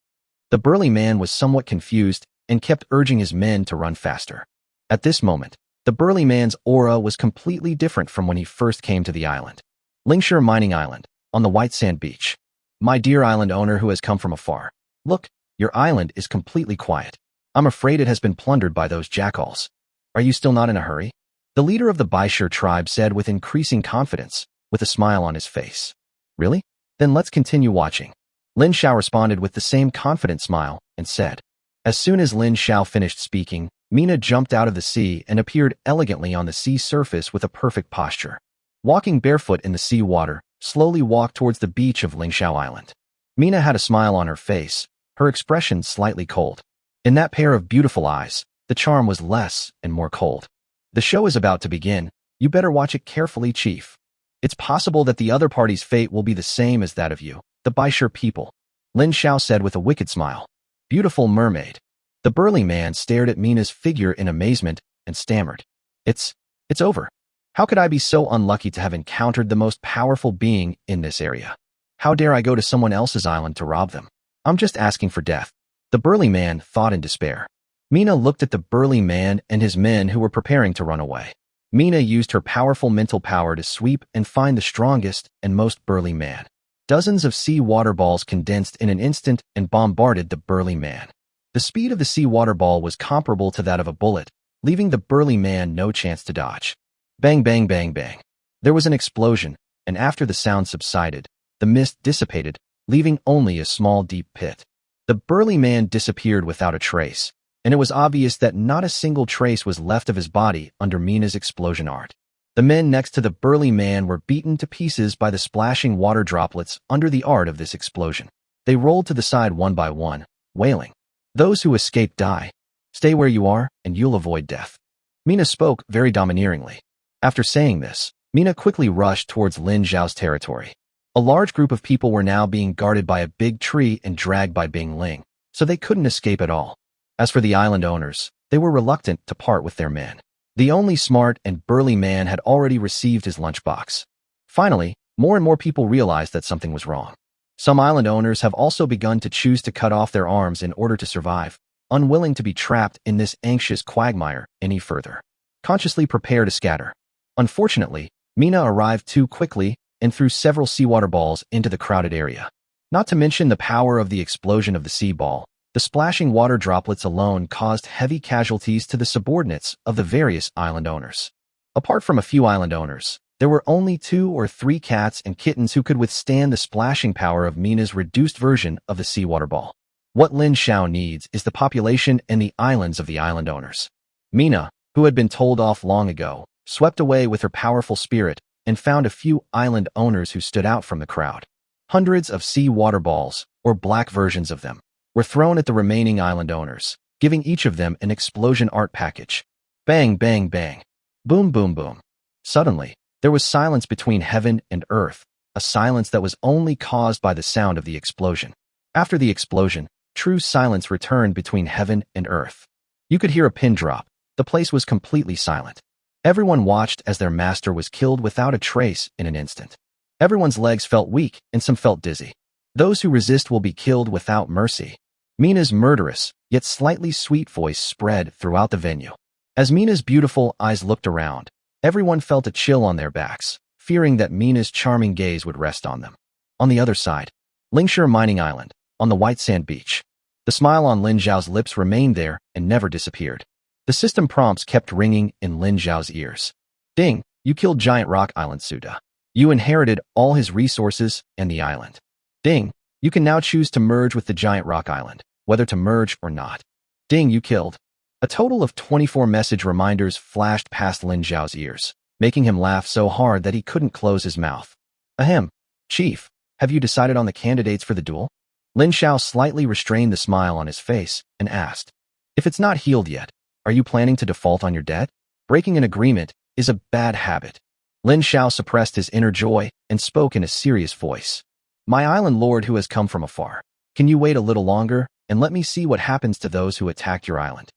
[SPEAKER 1] The burly man was somewhat confused and kept urging his men to run faster. At this moment, the burly man's aura was completely different from when he first came to the island. Lingshire Mining Island, on the white sand beach. My dear island owner who has come from afar. Look, your island is completely quiet. I'm afraid it has been plundered by those jackals. Are you still not in a hurry? The leader of the Baishir tribe said with increasing confidence, with a smile on his face. Really? Then let's continue watching. Lin Xiao responded with the same confident smile and said. As soon as Lin Xiao finished speaking, Mina jumped out of the sea and appeared elegantly on the sea surface with a perfect posture. Walking barefoot in the sea water, slowly walked towards the beach of Lingxiao Island. Mina had a smile on her face, her expression slightly cold. In that pair of beautiful eyes, the charm was less and more cold. The show is about to begin. You better watch it carefully, Chief. It's possible that the other party's fate will be the same as that of you, the Baishir people. Lin Xiao said with a wicked smile. Beautiful mermaid. The burly man stared at Mina's figure in amazement and stammered. It's over. How could I be so unlucky to have encountered the most powerful being in this area? How dare I go to someone else's island to rob them? I'm just asking for death. The burly man thought in despair. Mina looked at the burly man and his men who were preparing to run away. Mina used her powerful mental power to sweep and find the strongest and most burly man. Dozens of sea water balls condensed in an instant and bombarded the burly man. The speed of the sea water ball was comparable to that of a bullet, leaving the burly man no chance to dodge. Bang, bang, bang, bang. There was an explosion, and after the sound subsided, the mist dissipated, leaving only a small deep pit. The burly man disappeared without a trace, and it was obvious that not a single trace was left of his body under Mina's explosion art. The men next to the burly man were beaten to pieces by the splashing water droplets under the art of this explosion. They rolled to the side one by one, wailing. Those who escape die. Stay where you are, and you'll avoid death. Mina spoke very domineeringly. After saying this, Mina quickly rushed towards Lin Xiao's territory. A large group of people were now being guarded by a big tree and dragged by Bing Ling, so they couldn't escape at all. As for the island owners, they were reluctant to part with their men. The only smart and burly man had already received his lunchbox. Finally, more and more people realized that something was wrong. Some island owners have also begun to choose to cut off their arms in order to survive, unwilling to be trapped in this anxious quagmire any further. Consciously prepare to scatter. Unfortunately, Mina arrived too quickly and threw several seawater balls into the crowded area. Not to mention the power of the explosion of the sea ball, the splashing water droplets alone caused heavy casualties to the subordinates of the various island owners. Apart from a few island owners, there were only 2 or 3 cats and kittens who could withstand the splashing power of Mina's reduced version of the seawater ball. What Lin Xiao needs is the population and the islands of the island owners. Mina, who had been told off long ago, swept away with her powerful spirit and found a few island owners who stood out from the crowd. Hundreds of seawater balls, or black versions of them, were thrown at the remaining island owners, giving each of them an explosion art package. Bang, bang, bang. Boom, boom, boom. Suddenly, there was silence between heaven and earth, a silence that was only caused by the sound of the explosion. After the explosion, true silence returned between heaven and earth. You could hear a pin drop. The place was completely silent. Everyone watched as their master was killed without a trace in an instant. Everyone's legs felt weak and some felt dizzy. Those who resist will be killed without mercy. Mina's murderous, yet slightly sweet voice spread throughout the venue. As Mina's beautiful eyes looked around, everyone felt a chill on their backs, fearing that Mina's charming gaze would rest on them. On the other side, Lingshire Mining Island, on the white sand beach. The smile on Lin Xiao's lips remained there and never disappeared. The system prompts kept ringing in Lin Xiao's ears. Ding, you killed Giant Rock Island Suda. You inherited all his resources and the island. Ding, you can now choose to merge with the Giant Rock Island, whether to merge or not. Ding, you killed. A total of 24 message reminders flashed past Lin Xiao's ears, making him laugh so hard that he couldn't close his mouth. Ahem. Chief, have you decided on the candidates for the duel? Lin Xiao slightly restrained the smile on his face and asked, if it's not healed yet, are you planning to default on your debt? Breaking an agreement is a bad habit. Lin Xiao suppressed his inner joy and spoke in a serious voice. My island lord who has come from afar, can you wait a little longer and let me see what happens to those who attacked your island?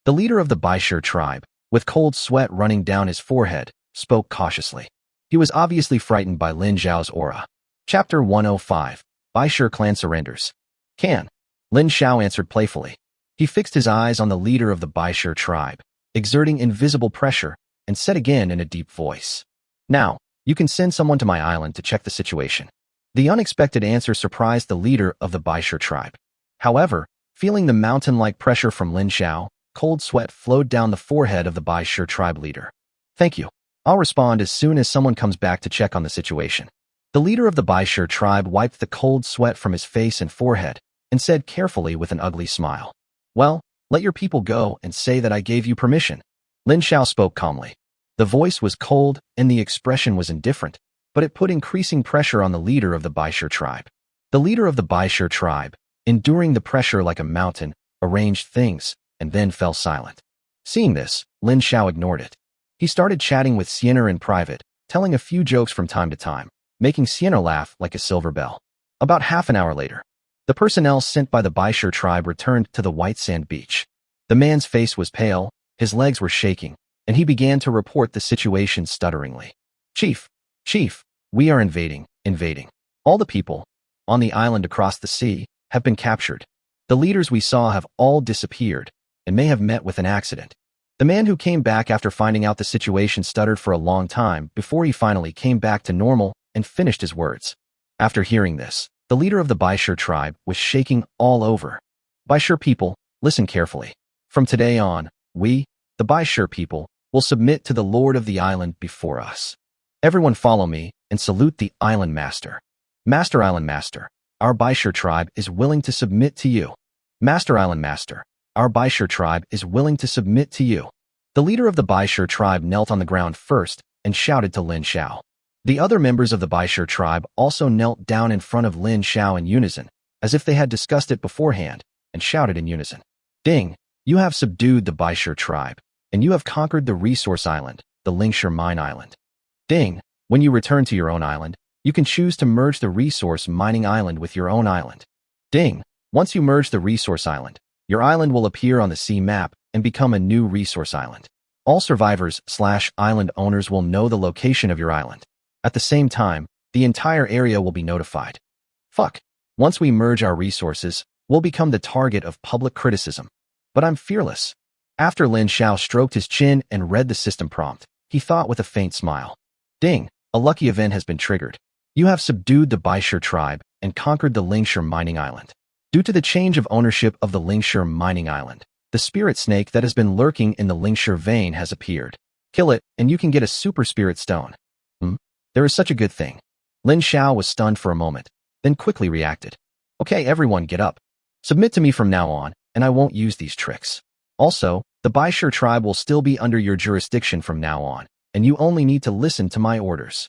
[SPEAKER 1] The leader of the Baishir tribe, with cold sweat running down his forehead, spoke cautiously. He was obviously frightened by Lin Xiao's aura. Chapter 105. Baishir clan surrenders. Can. Lin Xiao answered playfully. He fixed his eyes on the leader of the Baishir tribe, exerting invisible pressure, and said again in a deep voice. Now, you can send someone to my island to check the situation. The unexpected answer surprised the leader of the Baishir tribe. However, feeling the mountain-like pressure from Lin Xiao, cold sweat flowed down the forehead of the Baishir tribe leader. Thank you. I'll respond as soon as someone comes back to check on the situation. The leader of the Baishir tribe wiped the cold sweat from his face and forehead and said carefully with an ugly smile. Well, let your people go and say that I gave you permission. Lin Xiao spoke calmly. The voice was cold and the expression was indifferent, but it put increasing pressure on the leader of the Baishir tribe. The leader of the Baishir tribe, enduring the pressure like a mountain, arranged things and then fell silent. Seeing this, Lin Xiao ignored it. He started chatting with Sienna in private, telling a few jokes from time to time, making Sienna laugh like a silver bell. About half an hour later, the personnel sent by the Baishir tribe returned to the white sand beach. The man's face was pale, his legs were shaking, and he began to report the situation stutteringly. Chief, we are invading. All the people, on the island across the sea, have been captured. The leaders we saw have all disappeared, and may have met with an accident. The man who came back after finding out the situation stuttered for a long time before he finally came back to normal and finished his words. After hearing this, the leader of the Baishir tribe was shaking all over. Baishir people, listen carefully. From today on, we, the Baishir people, will submit to the lord of the island before us. Everyone follow me and salute the island master. Master Island Master, our Baishir tribe is willing to submit to you. Master Island Master, our Baishir tribe is willing to submit to you. The leader of the Baishir tribe knelt on the ground first and shouted to Lin Xiao. The other members of the Baishir tribe also knelt down in front of Lin Xiao in unison, as if they had discussed it beforehand, and shouted in unison. Ding, you have subdued the Baishir tribe, and you have conquered the resource island, the Lingshire Mine Island. Ding, when you return to your own island, you can choose to merge the resource mining island with your own island. Ding, once you merge the resource island, your island will appear on the sea map and become a new resource island. All survivors/island owners will know the location of your island. At the same time, the entire area will be notified. Fuck. Once we merge our resources, we'll become the target of public criticism. But I'm fearless. After Lin Xiao stroked his chin and read the system prompt, he thought with a faint smile. Ding, a lucky event has been triggered. You have subdued the Baishir tribe and conquered the Lingshire mining island. Due to the change of ownership of the Lingshire mining island, the spirit snake that has been lurking in the Lingshire vein has appeared. Kill it, and you can get a super spirit stone. There is such a good thing. Lin Xiao was stunned for a moment, then quickly reacted. Okay, everyone get up. Submit to me from now on, and I won't use these tricks. Also, the Baishir tribe will still be under your jurisdiction from now on, and you only need to listen to my orders.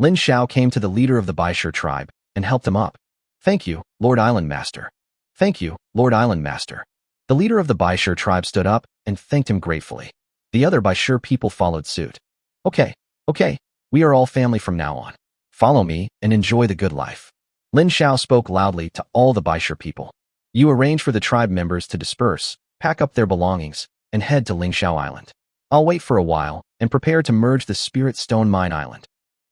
[SPEAKER 1] Lin Xiao came to the leader of the Baishir tribe and helped him up. Thank you, Lord Island Master. Thank you, Lord Island Master. The leader of the Baishir tribe stood up and thanked him gratefully. The other Baishir people followed suit. Okay, we are all family from now on. Follow me and enjoy the good life. Lin Xiao spoke loudly to all the Baishir people. You arrange for the tribe members to disperse, pack up their belongings, and head to Ling Xiao Island. I'll wait for a while and prepare to merge the Spirit Stone Mine Island.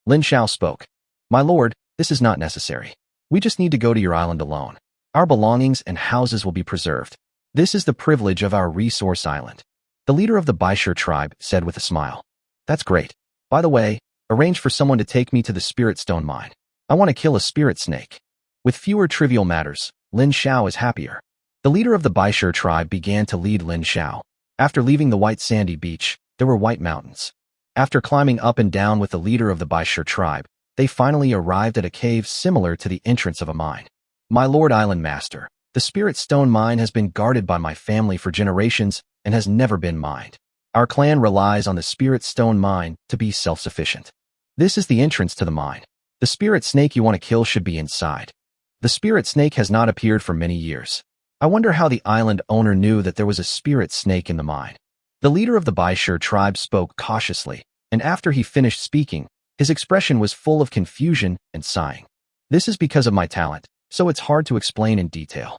[SPEAKER 1] Lin Xiao spoke. My lord, this is not necessary. We just need to go to your island alone. Our belongings and houses will be preserved. This is the privilege of our resource island. The leader of the Baishir tribe said with a smile. That's great. By the way, arrange for someone to take me to the Spirit Stone Mine. I want to kill a spirit snake. With fewer trivial matters, Lin Xiao is happier. The leader of the Baishir tribe began to lead Lin Xiao. After leaving the white sandy beach, there were white mountains. After climbing up and down with the leader of the Baishir tribe, they finally arrived at a cave similar to the entrance of a mine. My Lord Island Master, the Spirit Stone Mine has been guarded by my family for generations and has never been mined. Our clan relies on the Spirit Stone Mine to be self-sufficient. This is the entrance to the mine. The spirit snake you want to kill should be inside. The spirit snake has not appeared for many years. I wonder how the island owner knew that there was a spirit snake in the mine. The leader of the Baishir tribe spoke cautiously, and after he finished speaking, his expression was full of confusion and sighing. This is because of my talent, so it's hard to explain in detail.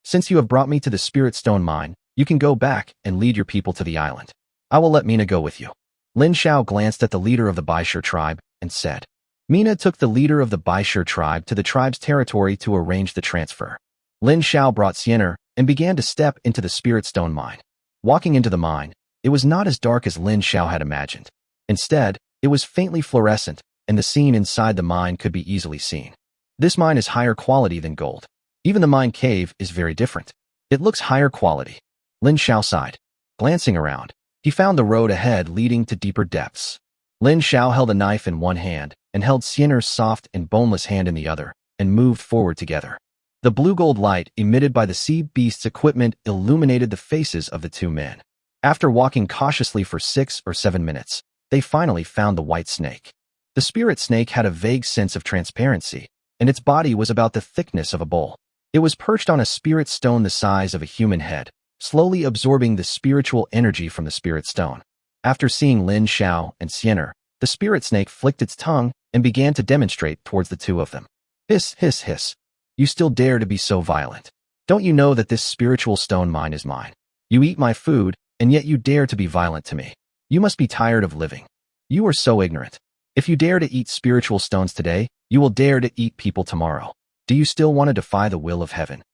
[SPEAKER 1] Since you have brought me to the Spirit Stone Mine, you can go back and lead your people to the island. I will let Mina go with you. Lin Xiao glanced at the leader of the Baishir tribe and said. Mina took the leader of the Baishir tribe to the tribe's territory to arrange the transfer. Lin Xiao brought Xiener and began to step into the Spirit Stone Mine. Walking into the mine, it was not as dark as Lin Xiao had imagined. Instead, it was faintly fluorescent, and the scene inside the mine could be easily seen. This mine is higher quality than gold. Even the mine cave is very different. It looks higher quality. Lin Xiao sighed. Glancing around, he found the road ahead leading to deeper depths. Lin Xiao held a knife in one hand and held Xiener's soft and boneless hand in the other, and moved forward together. The blue-gold light emitted by the sea beast's equipment illuminated the faces of the two men. After walking cautiously for 6 or 7 minutes, they finally found the white snake. The spirit snake had a vague sense of transparency, and its body was about the thickness of a bowl. It was perched on a spirit stone the size of a human head, slowly absorbing the spiritual energy from the spirit stone. After seeing Lin Xiao and Xiener, the spirit snake flicked its tongue and began to demonstrate towards the two of them. Hiss, hiss, hiss. You still dare to be so violent. Don't you know that this spiritual stone mine is mine? You eat my food, and yet you dare to be violent to me. You must be tired of living. You are so ignorant. If you dare to eat spiritual stones today, you will dare to eat people tomorrow. Do you still want to defy the will of heaven?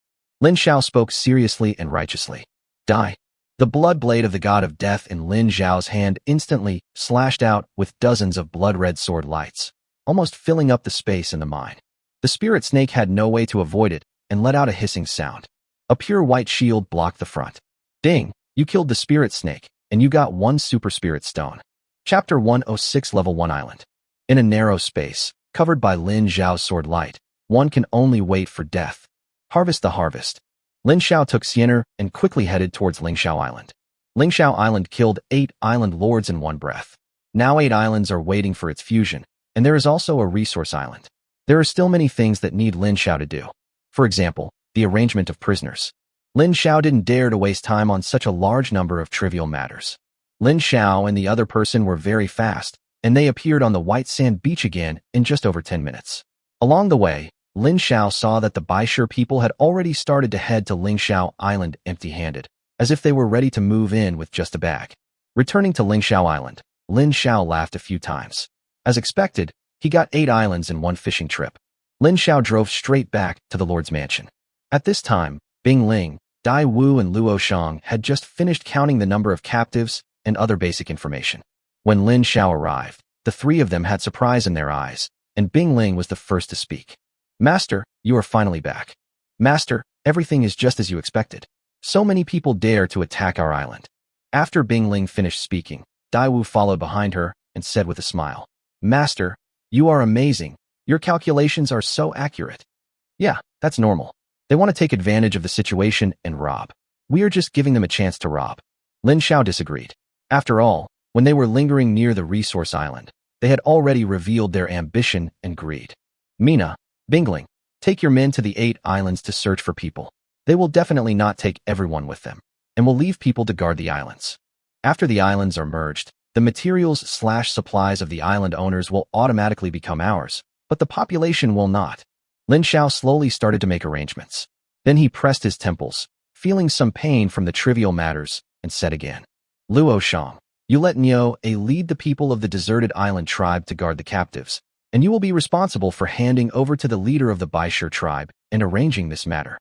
[SPEAKER 1] Lin Xiao spoke seriously and righteously. Die. The blood blade of the god of death in Lin Xiao's hand instantly slashed out with dozens of blood-red sword lights, almost filling up the space in the mine. The spirit snake had no way to avoid it and let out a hissing sound. A pure white shield blocked the front. Ding! You killed the spirit snake, and you got 1 super spirit stone. Chapter 106 Level 1 Island. In a narrow space, covered by Lin Xiao's sword light, one can only wait for death. Harvest the harvest. Lin Xiao took Xiener and quickly headed towards Ling Xiao Island. Ling Xiao Island killed 8 island lords in one breath. Now 8 islands are waiting for its fusion, and there is also a resource island. There are still many things that need Lin Xiao to do. For example, the arrangement of prisoners. Lin Xiao didn't dare to waste time on such a large number of trivial matters. Lin Xiao and the other person were very fast, and they appeared on the white sand beach again in just over 10 minutes. Along the way, Lin Xiao saw that the Baishir people had already started to head to Ling Xiao Island empty-handed, as if they were ready to move in with just a bag. Returning to Ling Xiao Island, Lin Xiao laughed a few times. As expected, he got 8 islands in one fishing trip. Lin Xiao drove straight back to the Lord's mansion. At this time, Bing Ling, Dai Wu and Luo Shang had just finished counting the number of captives and other basic information. When Lin Xiao arrived, the 3 of them had surprise in their eyes, and Bing Ling was the first to speak. Master, you are finally back. Master, everything is just as you expected. So many people dare to attack our island. After Bing Ling finished speaking, Daiwu followed behind her and said with a smile, Master, you are amazing. Your calculations are so accurate. Yeah, that's normal. They want to take advantage of the situation and rob. We are just giving them a chance to rob. Lin Xiao disagreed. After all, when they were lingering near the resource island, they had already revealed their ambition and greed. Mina, Bingling, take your men to the 8 islands to search for people. They will definitely not take everyone with them, and will leave people to guard the islands. After the islands are merged, the materials/supplies of the island owners will automatically become ours, but the population will not. Lin Xiao slowly started to make arrangements. Then he pressed his temples, feeling some pain from the trivial matters, and said again, Luo Shang, you let Niu lead the people of the deserted island tribe to guard the captives, and you will be responsible for handing over to the leader of the Baishir tribe and arranging this matter.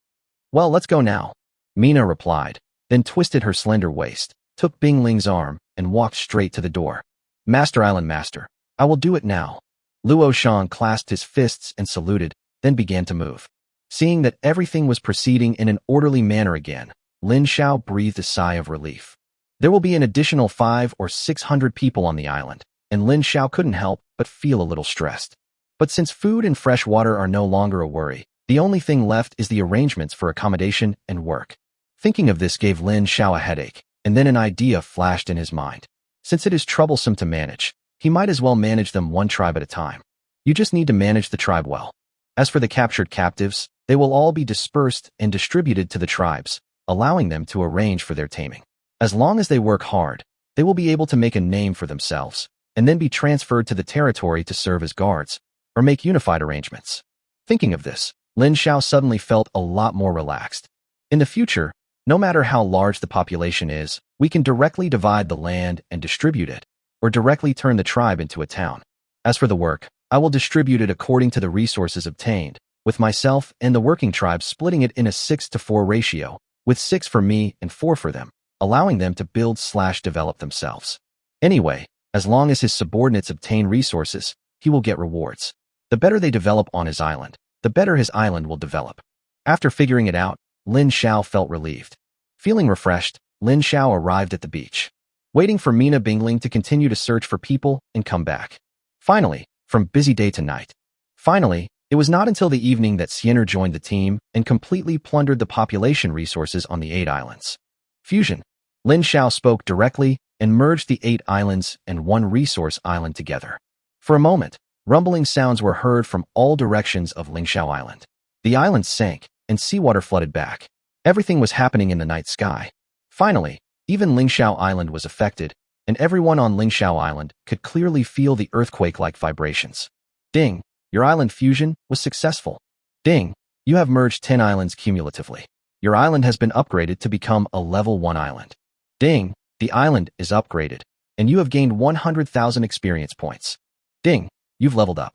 [SPEAKER 1] Well, let's go now, Mina replied, then twisted her slender waist, took Bing Ling's arm, and walked straight to the door. Master Island Master, I will do it now. Luo Shang clasped his fists and saluted, then began to move. Seeing that everything was proceeding in an orderly manner again, Lin Xiao breathed a sigh of relief. There will be an additional 500 or 600 people on the island, and Lin Xiao couldn't help but feel a little stressed. But since food and fresh water are no longer a worry, the only thing left is the arrangements for accommodation and work. Thinking of this gave Lin Xiao a headache, and then an idea flashed in his mind. Since it is troublesome to manage, he might as well manage them one tribe at a time. You just need to manage the tribe well. As for the captured captives, they will all be dispersed and distributed to the tribes, allowing them to arrange for their taming. As long as they work hard, they will be able to make a name for themselves, and then be transferred to the territory to serve as guards, or make unified arrangements. Thinking of this, Lin Xiao suddenly felt a lot more relaxed. In the future, no matter how large the population is, we can directly divide the land and distribute it, or directly turn the tribe into a town. As for the work, I will distribute it according to the resources obtained, with myself and the working tribe splitting it in a 6-to-4 ratio, with 6 for me and 4 for them, allowing them to build/develop themselves. Anyway, as long as his subordinates obtain resources, he will get rewards. The better they develop on his island, the better his island will develop. After figuring it out, Lin Xiao felt relieved. Feeling refreshed, Lin Xiao arrived at the beach, waiting for Mina Bingling to continue to search for people and come back. Finally, from busy day to night. Finally, it was not until the evening that Xiener joined the team and completely plundered the population resources on the 8 islands. Fusion. Lin Xiao spoke directly and merged the 8 islands and one resource island together. For a moment, rumbling sounds were heard from all directions of Ling Xiao Island. The island sank, and seawater flooded back. Everything was happening in the night sky. Finally, even Ling Xiao Island was affected, and everyone on Ling Xiao Island could clearly feel the earthquake-like vibrations. Ding, your island fusion was successful. Ding, you have merged 10 islands cumulatively. Your island has been upgraded to become a level 1 island. Ding, the island is upgraded, and you have gained 100,000 experience points. Ding, you've leveled up.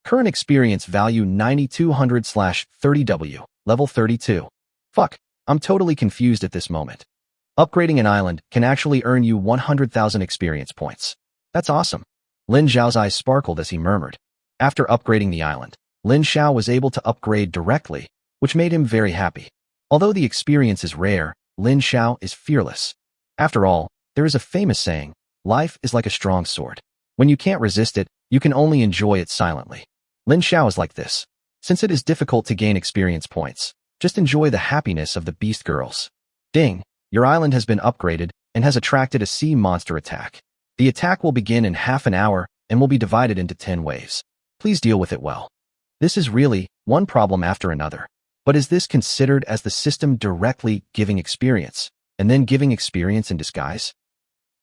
[SPEAKER 1] Current experience value 9200/30W, level 32. Fuck, I'm totally confused at this moment. Upgrading an island can actually earn you 100,000 experience points. That's awesome. Lin Xiao's eyes sparkled as he murmured. After upgrading the island, Lin Xiao was able to upgrade directly, which made him very happy. Although the experience is rare, Lin Xiao is fearless. After all, there is a famous saying, life is like a strong sword. When you can't resist it, you can only enjoy it silently. Lin Xiao is like this. Since it is difficult to gain experience points, just enjoy the happiness of the beast girls. Ding, your island has been upgraded and has attracted a sea monster attack. The attack will begin in half an hour and will be divided into 10 waves. Please deal with it well. This is really one problem after another. But is this considered as the system directly giving experience, and then giving experience in disguise?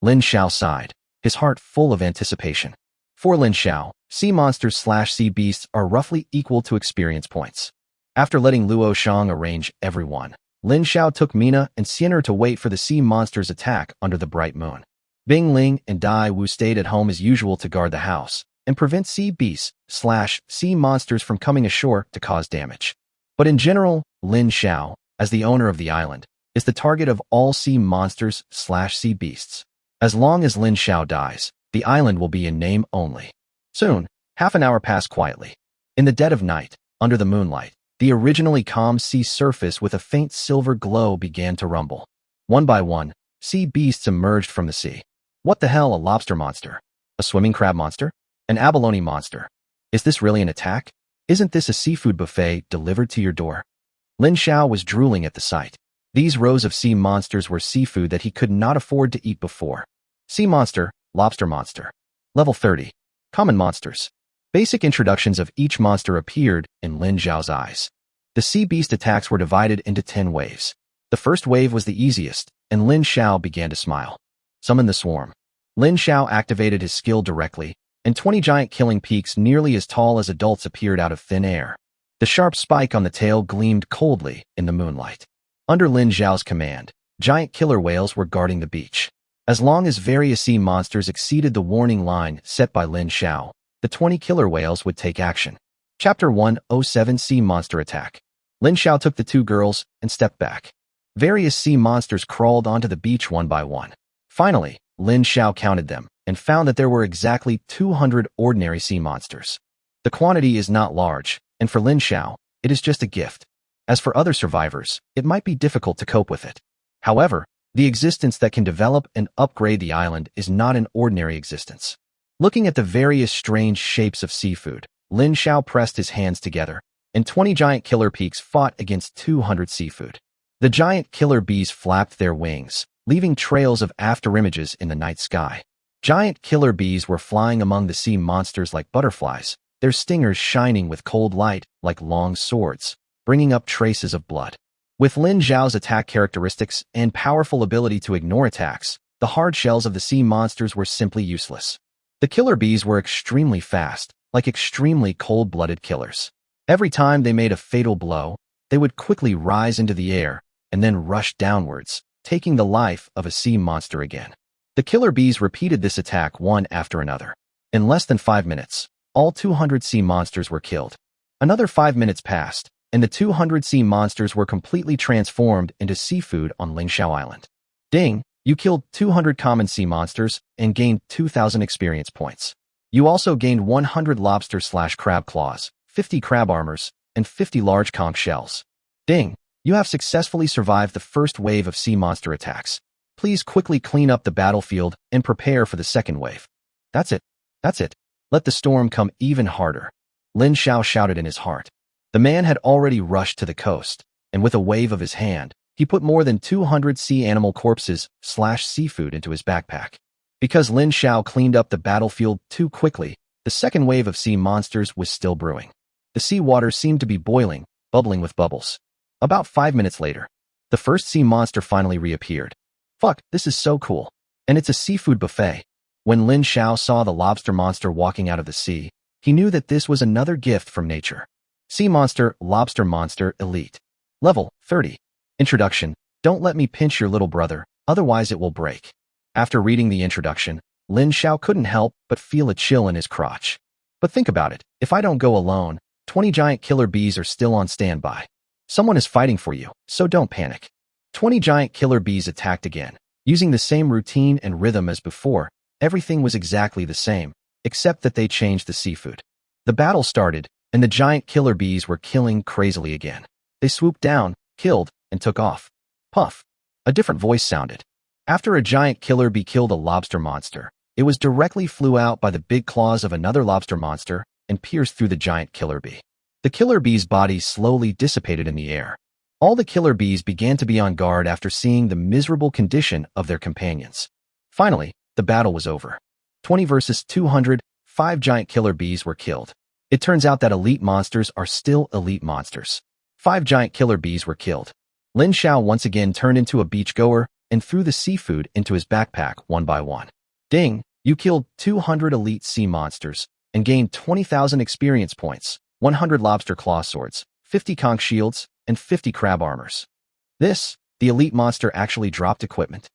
[SPEAKER 1] Lin Xiao sighed, his heart full of anticipation. For Lin Xiao, sea monsters/sea beasts are roughly equal to experience points. After letting Luo Shang arrange everyone, Lin Xiao took Mina and Xiener to wait for the sea monster's attack under the bright moon. Bing Ling and Dai Wu stayed at home as usual to guard the house and prevent sea beasts/sea monsters from coming ashore to cause damage. But in general, Lin Xiao, as the owner of the island, is the target of all sea monsters/sea beasts. As long as Lin Xiao dies, the island will be in name only. Soon, Half an hour passed quietly. In the dead of night, under the moonlight, the originally calm sea surface with a faint silver glow began to rumble. One by one, sea beasts emerged from the sea. What the hell, a lobster monster? A swimming crab monster? An abalone monster? Is this really an attack? Isn't this a seafood buffet delivered to your door? Lin Xiao was drooling at the sight. These rows of sea monsters were seafood that he could not afford to eat before. Sea monster, lobster monster. Level 30. Common monsters. Basic introductions of each monster appeared in Lin Xiao's eyes. The sea beast attacks were divided into 10 waves. The first wave was the easiest, and Lin Xiao began to smile. Summon the swarm. Lin Xiao activated his skill directly, and 20 giant killing peaks nearly as tall as adults appeared out of thin air. The sharp spike on the tail gleamed coldly in the moonlight. Under Lin Xiao's command, giant killer whales were guarding the beach. As long as various sea monsters exceeded the warning line set by Lin Xiao, the 20 killer whales would take action. Chapter 107 Sea Monster Attack. Lin Xiao took the 2 girls and stepped back. Various sea monsters crawled onto the beach one by one. Finally, Lin Xiao counted them and found that there were exactly 200 ordinary sea monsters. The quantity is not large, and for Lin Xiao, it is just a gift. As for other survivors, it might be difficult to cope with it. However, the existence that can develop and upgrade the island is not an ordinary existence. Looking at the various strange shapes of seafood, Lin Xiao pressed his hands together, and 20 giant killer peaks fought against 200 seafood. The giant killer bees flapped their wings, leaving trails of afterimages in the night sky. Giant killer bees were flying among the sea monsters like butterflies, their stingers shining with cold light like long swords, bringing up traces of blood. With Lin Xiao's attack characteristics and powerful ability to ignore attacks, the hard shells of the sea monsters were simply useless. The killer bees were extremely fast, like extremely cold-blooded killers. Every time they made a fatal blow, they would quickly rise into the air and then rush downwards, taking the life of a sea monster again. The killer bees repeated this attack one after another. In less than 5 minutes, all 200 sea monsters were killed. Another 5 minutes passed, and the 200 sea monsters were completely transformed into seafood on Lin Xiao Island. Ding! You killed 200 common sea monsters and gained 2,000 experience points. You also gained 100 lobster/crab claws, 50 crab armors, and 50 large conch shells. Ding! You have successfully survived the first wave of sea monster attacks. Please quickly clean up the battlefield and prepare for the second wave. That's it. That's it. Let the storm come even harder. Lin Xiao shouted in his heart. The man had already rushed to the coast, and with a wave of his hand, he put more than 200 sea animal corpses/seafood into his backpack. Because Lin Xiao cleaned up the battlefield too quickly, the second wave of sea monsters was still brewing. The sea water seemed to be boiling, bubbling with bubbles. About 5 minutes later, the first sea monster finally reappeared. Fuck, this is so cool. And it's a seafood buffet. When Lin Xiao saw the lobster monster walking out of the sea, he knew that this was another gift from nature. Sea monster, lobster monster, elite. Level 30. Introduction. Don't let me pinch your little brother, otherwise it will break. After reading the introduction, Lin Xiao couldn't help but feel a chill in his crotch. But think about it, if I don't go alone, 20 giant killer bees are still on standby. Someone is fighting for you, so don't panic. 20 giant killer bees attacked again. Using the same routine and rhythm as before, everything was exactly the same, except that they changed the seafood. The battle started, and the giant killer bees were killing crazily again. They swooped down, killed, and took off. Puff. A different voice sounded. After a giant killer bee killed a lobster monster, it was directly flew out by the big claws of another lobster monster and pierced through the giant killer bee. The killer bee's body slowly dissipated in the air. All the killer bees began to be on guard after seeing the miserable condition of their companions. Finally, the battle was over. 20 versus 200, 5 giant killer bees were killed. It turns out that elite monsters are still elite monsters. 5 giant killer bees were killed. Lin Xiao once again turned into a beachgoer and threw the seafood into his backpack one by one. Ding! You killed 200 elite sea monsters and gained 20,000 experience points, 100 lobster claw swords, 50 conch shields, and 50 crab armors. The elite monster actually dropped equipment.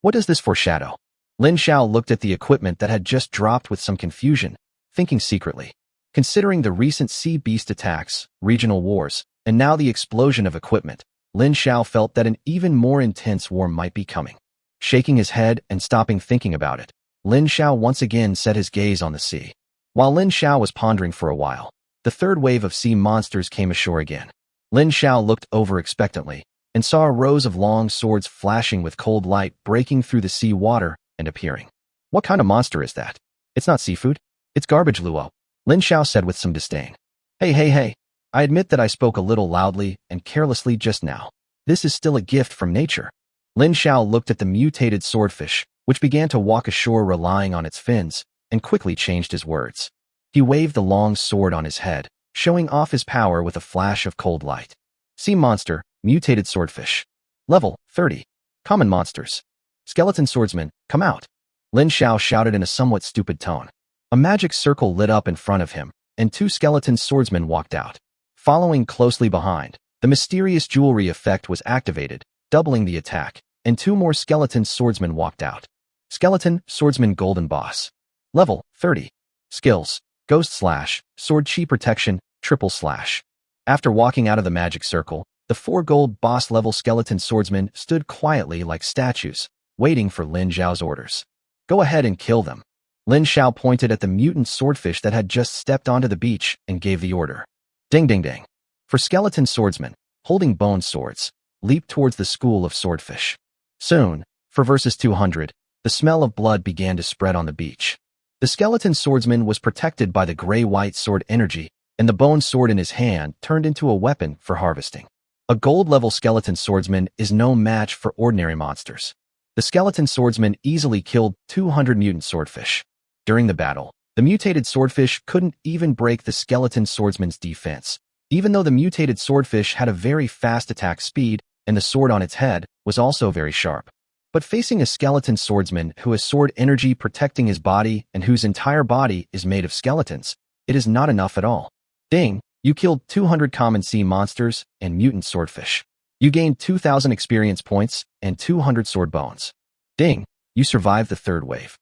[SPEAKER 1] What does this foreshadow? Lin Xiao looked at the equipment that had just dropped with some confusion, thinking secretly. Considering the recent sea beast attacks, regional wars, and now the explosion of equipment, Lin Xiao felt that an even more intense war might be coming. Shaking his head and stopping thinking about it, Lin Xiao once again set his gaze on the sea. While Lin Xiao was pondering for a while, the third wave of sea monsters came ashore again. Lin Xiao looked over expectantly and saw rows of long swords flashing with cold light breaking through the sea water and appearing. What kind of monster is that? It's not seafood. It's garbage, Luo, Lin Xiao said with some disdain. Hey. I admit that I spoke a little loudly and carelessly just now. This is still a gift from nature. Lin Xiao looked at the mutated swordfish, which began to walk ashore relying on its fins, and quickly changed his words. He waved the long sword on his head, showing off his power with a flash of cold light. Sea monster, mutated swordfish. Level 30. Common monsters. Skeleton swordsman, come out. Lin Xiao shouted in a somewhat stupid tone. A magic circle lit up in front of him, and 2 skeleton swordsmen walked out. Following closely behind, the mysterious jewelry effect was activated, doubling the attack, and 2 more skeleton swordsmen walked out. Skeleton swordsman golden boss. Level 30. Skills. Ghost slash, sword chi protection, triple slash. After walking out of the magic circle, the 4 gold boss level skeleton swordsmen stood quietly like statues, waiting for Lin Xiao's orders. Go ahead and kill them. Lin Xiao pointed at the mutant swordfish that had just stepped onto the beach and gave the order. Ding ding ding. For skeleton swordsmen, holding bone swords, leaped towards the school of swordfish. Soon, for verses 200, the smell of blood began to spread on the beach. The skeleton swordsman was protected by the gray-white sword energy, and the bone sword in his hand turned into a weapon for harvesting. A gold-level skeleton swordsman is no match for ordinary monsters. The skeleton swordsman easily killed 200 mutant swordfish. During the battle, the mutated swordfish couldn't even break the skeleton swordsman's defense, even though the mutated swordfish had a very fast attack speed and the sword on its head was also very sharp. But facing a skeleton swordsman who has sword energy protecting his body and whose entire body is made of skeletons, it is not enough at all. Ding, you killed 200 common sea monsters and mutant swordfish. You gained 2,000 experience points and 200 sword bones. Ding, you survived the 3rd wave.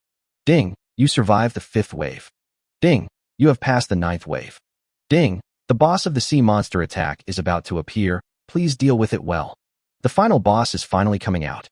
[SPEAKER 1] Ding, you survived the 5th wave. Ding, you have passed the 9th wave. Ding, the boss of the sea monster attack is about to appear, please deal with it well. The final boss is finally coming out.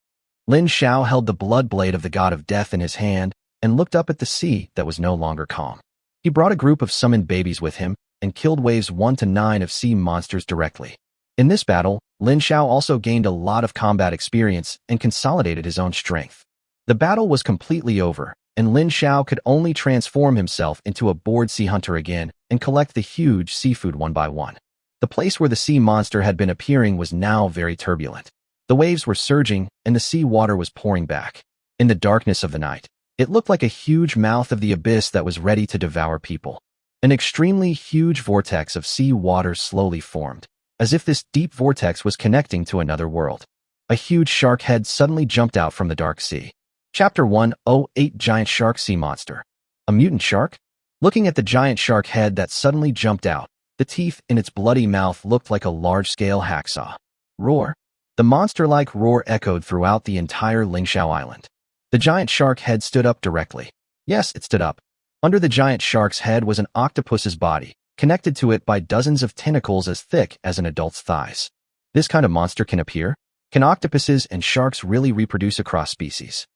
[SPEAKER 1] Lin Xiao held the blood blade of the god of death in his hand and looked up at the sea that was no longer calm. He brought a group of summoned babies with him and killed waves 1 to 9 of sea monsters directly. In this battle, Lin Xiao also gained a lot of combat experience and consolidated his own strength. The battle was completely over, and Lin Xiao could only transform himself into a bored sea hunter again and collect the huge seafood one by one. The place where the sea monster had been appearing was now very turbulent. The waves were surging, and the sea water was pouring back. In the darkness of the night, it looked like a huge mouth of the abyss that was ready to devour people. An extremely huge vortex of sea water slowly formed, as if this deep vortex was connecting to another world. A huge shark head suddenly jumped out from the dark sea. Chapter 108 Giant Shark Sea Monster. A mutant shark? Looking at the giant shark head that suddenly jumped out, the teeth in its bloody mouth looked like a large-scale hacksaw. Roar. The monster-like roar echoed throughout the entire Ling Xiao Island. The giant shark head stood up directly. Yes, it stood up. Under the giant shark's head was an octopus's body, connected to it by dozens of tentacles as thick as an adult's thighs. This kind of monster can appear? Can octopuses and sharks really reproduce across species?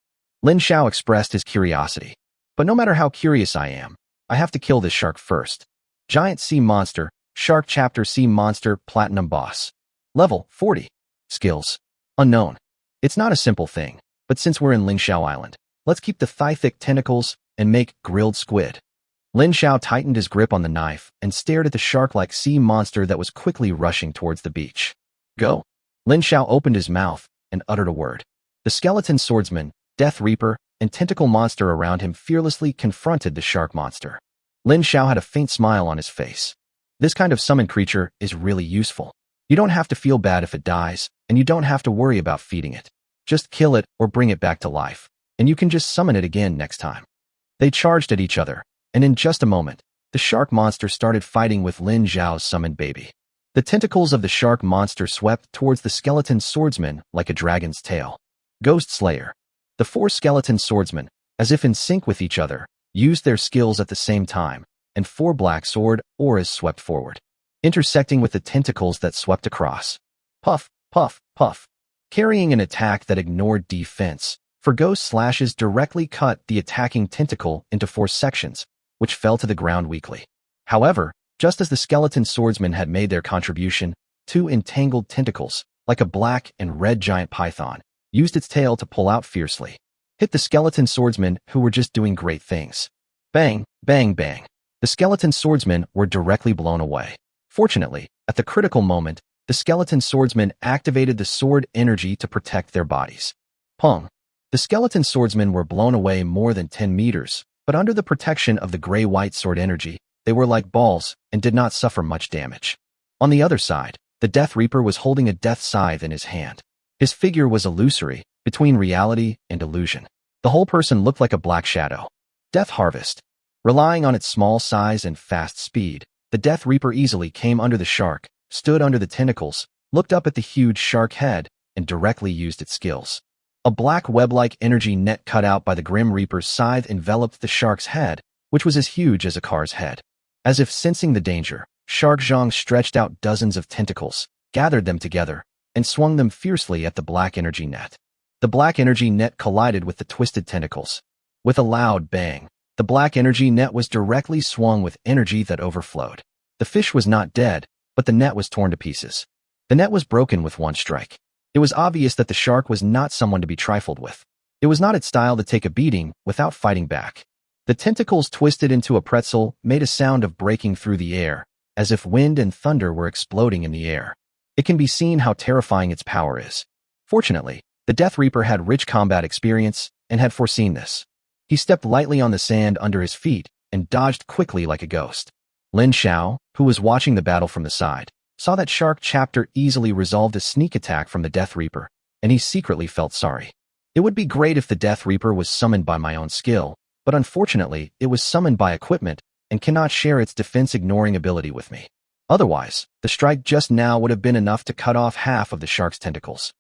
[SPEAKER 1] Lin Xiao expressed his curiosity. But no matter how curious I am, I have to kill this shark first. Giant Sea Monster, Shark Chapter Sea Monster Platinum Boss. Level 40. Skills. Unknown. It's not a simple thing, but since we're in Ling Xiao Island, let's keep the thigh-thick tentacles and make grilled squid. Lin Xiao tightened his grip on the knife and stared at the shark-like sea monster that was quickly rushing towards the beach. Go. Lin Xiao opened his mouth and uttered a word. The skeleton swordsman, Death Reaper, and tentacle monster around him fearlessly confronted the shark monster. Lin Xiao had a faint smile on his face. This kind of summoned creature is really useful. You don't have to feel bad if it dies, and you don't have to worry about feeding it. Just kill it or bring it back to life, and you can just summon it again next time. They charged at each other, and in just a moment, the shark monster started fighting with Lin Xiao's summoned baby. The tentacles of the shark monster swept towards the skeleton swordsman like a dragon's tail. Ghost Slayer. The 4 skeleton swordsmen, as if in sync with each other, used their skills at the same time, and 4 black sword auras swept forward, intersecting with the tentacles that swept across. Puff, puff, puff. Carrying an attack that ignored defense, for ghost slashes directly cut the attacking tentacle into 4 sections, which fell to the ground weakly. However, just as the skeleton swordsman had made their contribution, two entangled tentacles, like a black and red giant python, used its tail to pull out fiercely. Hit the skeleton swordsmen who were just doing great things. Bang, bang, bang. The skeleton swordsmen were directly blown away. Fortunately, at the critical moment, the skeleton swordsmen activated the sword energy to protect their bodies. Pong. The skeleton swordsmen were blown away more than 10 meters, but under the protection of the gray-white sword energy, they were like balls and did not suffer much damage. On the other side, the Death Reaper was holding a death scythe in his hand. His figure was illusory, between reality and illusion. The whole person looked like a black shadow. Death Harvest. Relying on its small size and fast speed, the Death Reaper easily came under the shark, stood under the tentacles, looked up at the huge shark head, and directly used its skills. A black web-like energy net cut out by the Grim Reaper's scythe enveloped the shark's head, which was as huge as a car's head. As if sensing the danger, Shark Zhang stretched out dozens of tentacles, gathered them together, and swung them fiercely at the black energy net. The black energy net collided with the twisted tentacles. With a loud bang, the black energy net was directly swung with energy that overflowed. The fish was not dead, but the net was torn to pieces. The net was broken with one strike. It was obvious that the shark was not someone to be trifled with. It was not its style to take a beating without fighting back. The tentacles twisted into a pretzel made a sound of breaking through the air, as if wind and thunder were exploding in the air. It can be seen how terrifying its power is. Fortunately, the Death Reaper had rich combat experience and had foreseen this. He stepped lightly on the sand under his feet and dodged quickly like a ghost. Lin Xiao, who was watching the battle from the side, saw that Shark Chapter easily resolved a sneak attack from the Death Reaper, and he secretly felt sorry. It would be great if the Death Reaper was summoned by my own skill, but unfortunately it was summoned by equipment and cannot share its defense-ignoring ability with me. Otherwise, the strike just now would have been enough to cut off half of the shark's tentacles.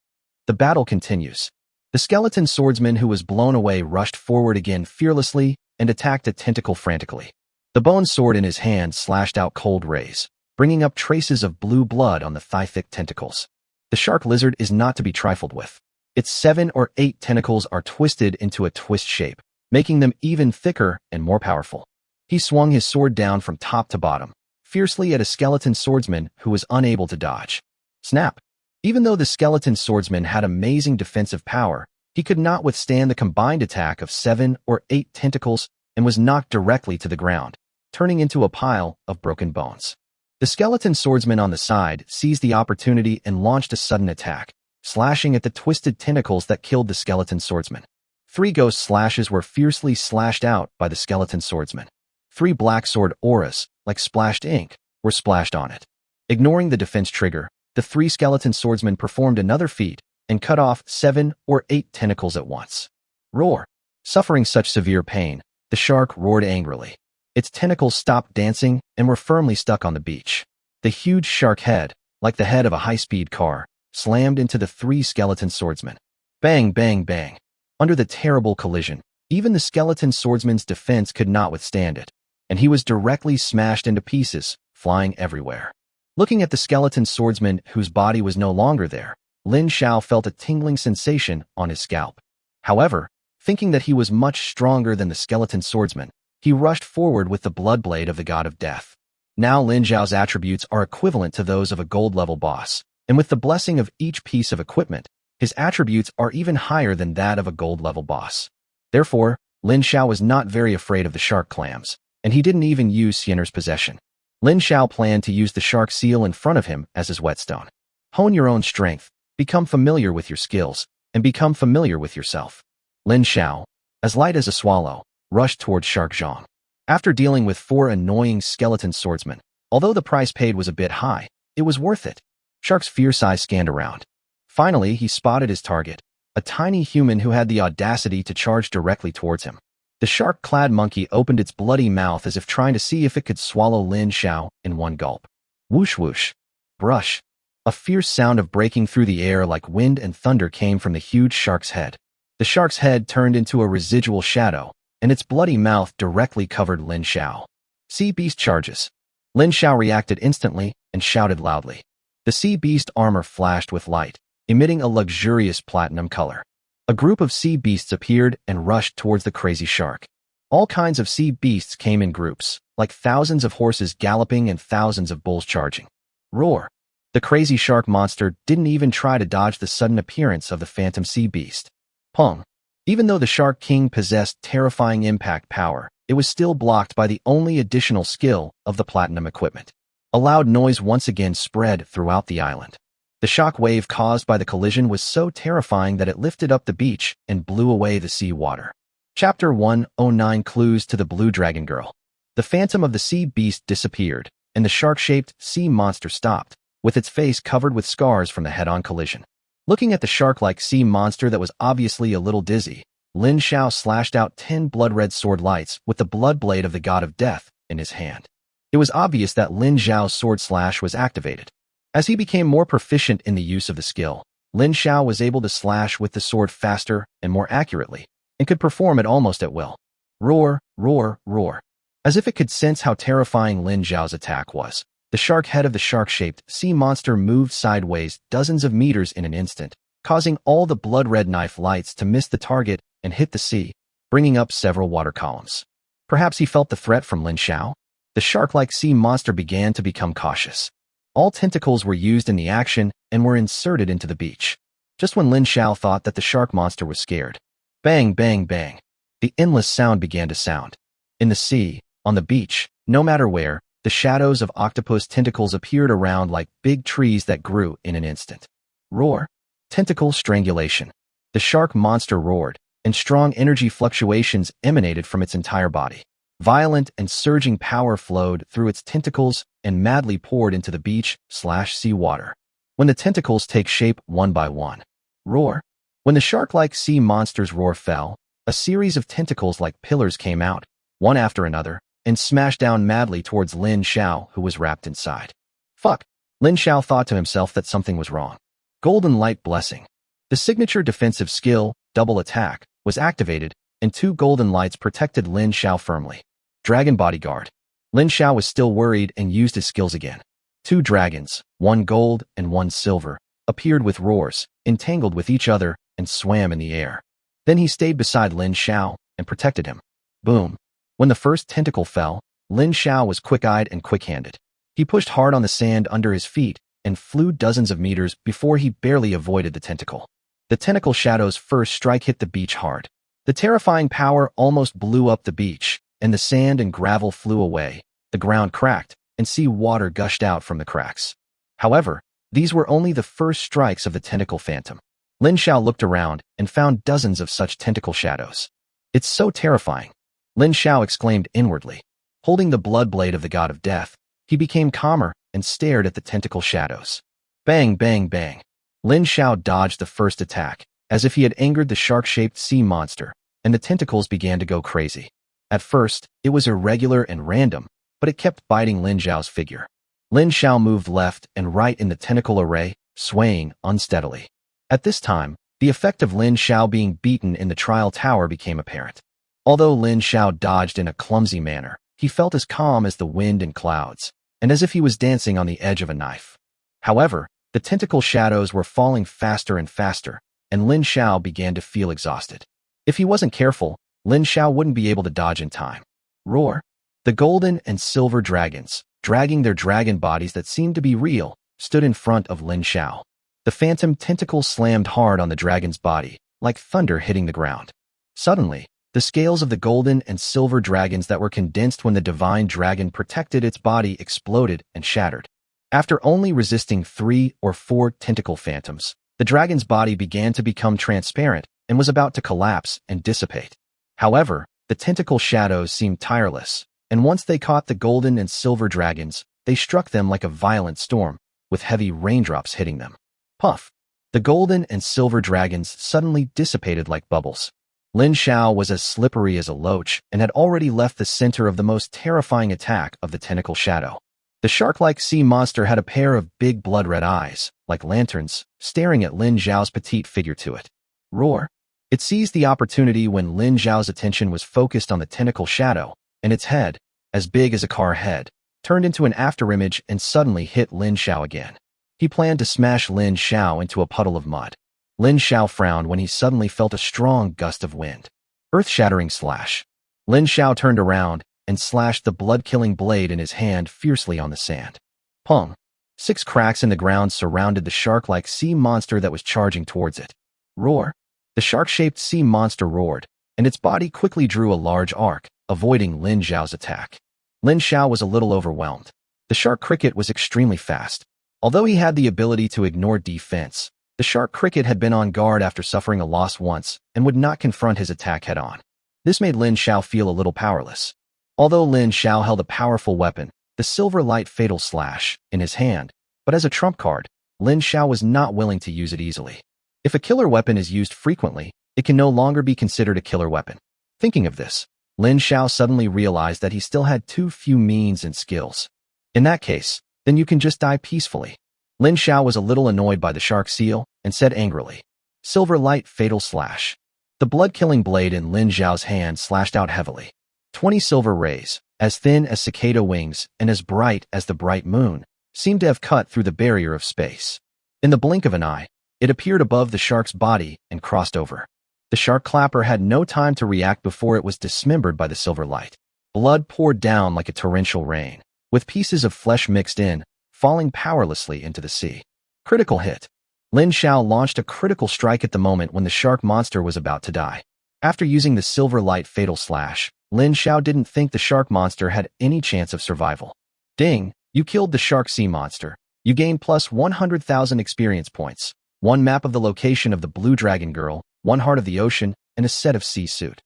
[SPEAKER 1] The battle continues. The skeleton swordsman who was blown away rushed forward again fearlessly and attacked a tentacle frantically. The bone sword in his hand slashed out cold rays, bringing up traces of blue blood on the thigh-thick tentacles. The shark lizard is not to be trifled with. Its 7 or 8 tentacles are twisted into a twist shape, making them even thicker and more powerful. He swung his sword down from top to bottom, fiercely at a skeleton swordsman who was unable to dodge. Snap! Even though the skeleton swordsman had amazing defensive power, he could not withstand the combined attack of 7 or 8 tentacles and was knocked directly to the ground, turning into a pile of broken bones. The skeleton swordsman on the side seized the opportunity and launched a sudden attack, slashing at the twisted tentacles that killed the skeleton swordsman. 3 ghost slashes were fiercely slashed out by the skeleton swordsman. 3 black sword auras, like splashed ink, were splashed on it. Ignoring the defense trigger, the 3 skeleton swordsmen performed another feat and cut off 7 or 8 tentacles at once. Roar! Suffering such severe pain, the shark roared angrily. Its tentacles stopped dancing and were firmly stuck on the beach. The huge shark head, like the head of a high-speed car, slammed into the 3 skeleton swordsmen. Bang, bang, bang. Under the terrible collision, even the skeleton swordsman's defense could not withstand it, and he was directly smashed into pieces, flying everywhere. Looking at the skeleton swordsman whose body was no longer there, Lin Xiao felt a tingling sensation on his scalp. However, thinking that he was much stronger than the skeleton swordsman, he rushed forward with the blood blade of the god of death. Now Lin Xiao's attributes are equivalent to those of a gold-level boss, and with the blessing of each piece of equipment, his attributes are even higher than that of a gold-level boss. Therefore, Lin Xiao was not very afraid of the shark clams, and he didn't even use Xiener's possession. Lin Xiao planned to use the shark seal in front of him as his whetstone. Hone your own strength, become familiar with your skills, and become familiar with yourself. Lin Xiao, as light as a swallow, rushed towards Shark Zhang. After dealing with 4 annoying skeleton swordsmen, although the price paid was a bit high, it was worth it. Shark's fierce eyes scanned around. Finally, he spotted his target, a tiny human who had the audacity to charge directly towards him. The shark-clad monkey opened its bloody mouth as if trying to see if it could swallow Lin Xiao in one gulp. Whoosh whoosh. Brush. A fierce sound of breaking through the air like wind and thunder came from the huge shark's head. The shark's head turned into a residual shadow, and its bloody mouth directly covered Lin Xiao. Sea beast charges. Lin Xiao reacted instantly and shouted loudly. The sea beast armor flashed with light, emitting a luxurious platinum color. A group of sea beasts appeared and rushed towards the crazy shark. All kinds of sea beasts came in groups, like thousands of horses galloping and thousands of bulls charging. Roar! The crazy shark monster didn't even try to dodge the sudden appearance of the phantom sea beast. Pong! Even though the Shark King possessed terrifying impact power, it was still blocked by the only additional skill of the platinum equipment. A loud noise once again spread throughout the island. The shock wave caused by the collision was so terrifying that it lifted up the beach and blew away the sea water. Chapter 109 Clues to the Blue Dragon Girl. The phantom of the sea beast disappeared, and the shark-shaped sea monster stopped, with its face covered with scars from the head-on collision. Looking at the shark-like sea monster that was obviously a little dizzy, Lin Xiao slashed out 10 blood-red sword lights with the blood blade of the god of death in his hand. It was obvious that Lin Xiao's sword slash was activated. As he became more proficient in the use of the skill, Lin Xiao was able to slash with the sword faster and more accurately, and could perform it almost at will. Roar, roar, roar. As if it could sense how terrifying Lin Xiao's attack was, the shark head of the shark-shaped sea monster moved sideways dozens of meters in an instant, causing all the blood-red knife lights to miss the target and hit the sea, bringing up several water columns. Perhaps he felt the threat from Lin Xiao? The shark-like sea monster began to become cautious. All tentacles were used in the action and were inserted into the beach. Just when Lin Xiao thought that the shark monster was scared. Bang, bang, bang. The endless sound began to sound. In the sea, on the beach, no matter where, the shadows of octopus tentacles appeared around like big trees that grew in an instant. Roar. Tentacle strangulation. The shark monster roared, and strong energy fluctuations emanated from its entire body. Violent and surging power flowed through its tentacles and madly poured into the beach/sea water. When the tentacles take shape one by one. Roar. When the shark-like sea monster's roar fell, a series of tentacles like pillars came out, one after another, and smashed down madly towards Lin Xiao, who was wrapped inside. Fuck! Lin Xiao thought to himself that something was wrong. Golden Light Blessing. The signature defensive skill, Double Attack, was activated, and 2 golden lights protected Lin Xiao firmly. Dragon Bodyguard. Lin Xiao was still worried and used his skills again. 2 dragons, 1 gold and 1 silver, appeared with roars, entangled with each other, and swam in the air. Then he stayed beside Lin Xiao and protected him. Boom. When the first tentacle fell, Lin Xiao was quick-eyed and quick-handed. He pushed hard on the sand under his feet and flew dozens of meters before he barely avoided the tentacle. The tentacle shadow's first strike hit the beach hard. The terrifying power almost blew up the beach, and the sand and gravel flew away. The ground cracked, and sea water gushed out from the cracks. However, these were only the first strikes of the tentacle phantom. Lin Xiao looked around and found dozens of such tentacle shadows. It's so terrifying. Lin Xiao exclaimed inwardly. Holding the blood blade of the god of death, he became calmer and stared at the tentacle shadows. Bang, bang, bang. Lin Xiao dodged the first attack, as if he had angered the shark-shaped sea monster, and the tentacles began to go crazy. At first, it was irregular and random, but it kept biting Lin Xiao's figure. Lin Xiao moved left and right in the tentacle array, swaying unsteadily. At this time, the effect of Lin Xiao being beaten in the trial tower became apparent. Although Lin Xiao dodged in a clumsy manner, he felt as calm as the wind and clouds, and as if he was dancing on the edge of a knife. However, the tentacle shadows were falling faster and faster, and Lin Xiao began to feel exhausted. If he wasn't careful, Lin Xiao wouldn't be able to dodge in time. Roar. The golden and silver dragons, dragging their dragon bodies that seemed to be real, stood in front of Lin Xiao. The phantom tentacle slammed hard on the dragon's body, like thunder hitting the ground. Suddenly, the scales of the golden and silver dragons that were condensed when the divine dragon protected its body exploded and shattered. After only resisting 3 or 4 tentacle phantoms, the dragon's body began to become transparent and was about to collapse and dissipate. However, the tentacle shadows seemed tireless, and once they caught the golden and silver dragons, they struck them like a violent storm, with heavy raindrops hitting them. Puff! The golden and silver dragons suddenly dissipated like bubbles. Lin Xiao was as slippery as a loach and had already left the center of the most terrifying attack of the tentacle shadow. The shark-like sea monster had a pair of big blood-red eyes, like lanterns, staring at Lin Xiao's petite figure to it. Roar! It seized the opportunity when Lin Xiao's attention was focused on the tentacle shadow, and its head, as big as a car head, turned into an afterimage and suddenly hit Lin Xiao again. He planned to smash Lin Xiao into a puddle of mud. Lin Xiao frowned when he suddenly felt a strong gust of wind. Earth-shattering slash. Lin Xiao turned around and slashed the blood-killing blade in his hand fiercely on the sand. Pong! 6 cracks in the ground surrounded the shark-like sea monster that was charging towards it. Roar! The shark-shaped sea monster roared, and its body quickly drew a large arc, avoiding Lin Xiao's attack. Lin Xiao was a little overwhelmed. The shark cricket was extremely fast. Although he had the ability to ignore defense, the shark cricket had been on guard after suffering a loss once and would not confront his attack head-on. This made Lin Xiao feel a little powerless. Although Lin Xiao held a powerful weapon, the silver light fatal slash, in his hand, but as a trump card, Lin Xiao was not willing to use it easily. If a killer weapon is used frequently, it can no longer be considered a killer weapon. Thinking of this, Lin Xiao suddenly realized that he still had too few means and skills. In that case, then you can just die peacefully. Lin Xiao was a little annoyed by the shark seal and said angrily, "Silver light fatal slash." The blood-killing blade in Lin Xiao's hand slashed out heavily. 20 silver rays, as thin as cicada wings and as bright as the bright moon, seemed to have cut through the barrier of space. In the blink of an eye, it appeared above the shark's body and crossed over. The shark clapper had no time to react before it was dismembered by the silver light. Blood poured down like a torrential rain, with pieces of flesh mixed in, falling powerlessly into the sea. Critical hit. Lin Xiao launched a critical strike at the moment when the shark monster was about to die. After using the silver light fatal slash, Lin Xiao didn't think the shark monster had any chance of survival. Ding! You killed the shark sea monster. You gained plus 100,000 experience points, 1 map of the location of the blue dragon girl, 1 heart of the ocean, and a set of sea suit.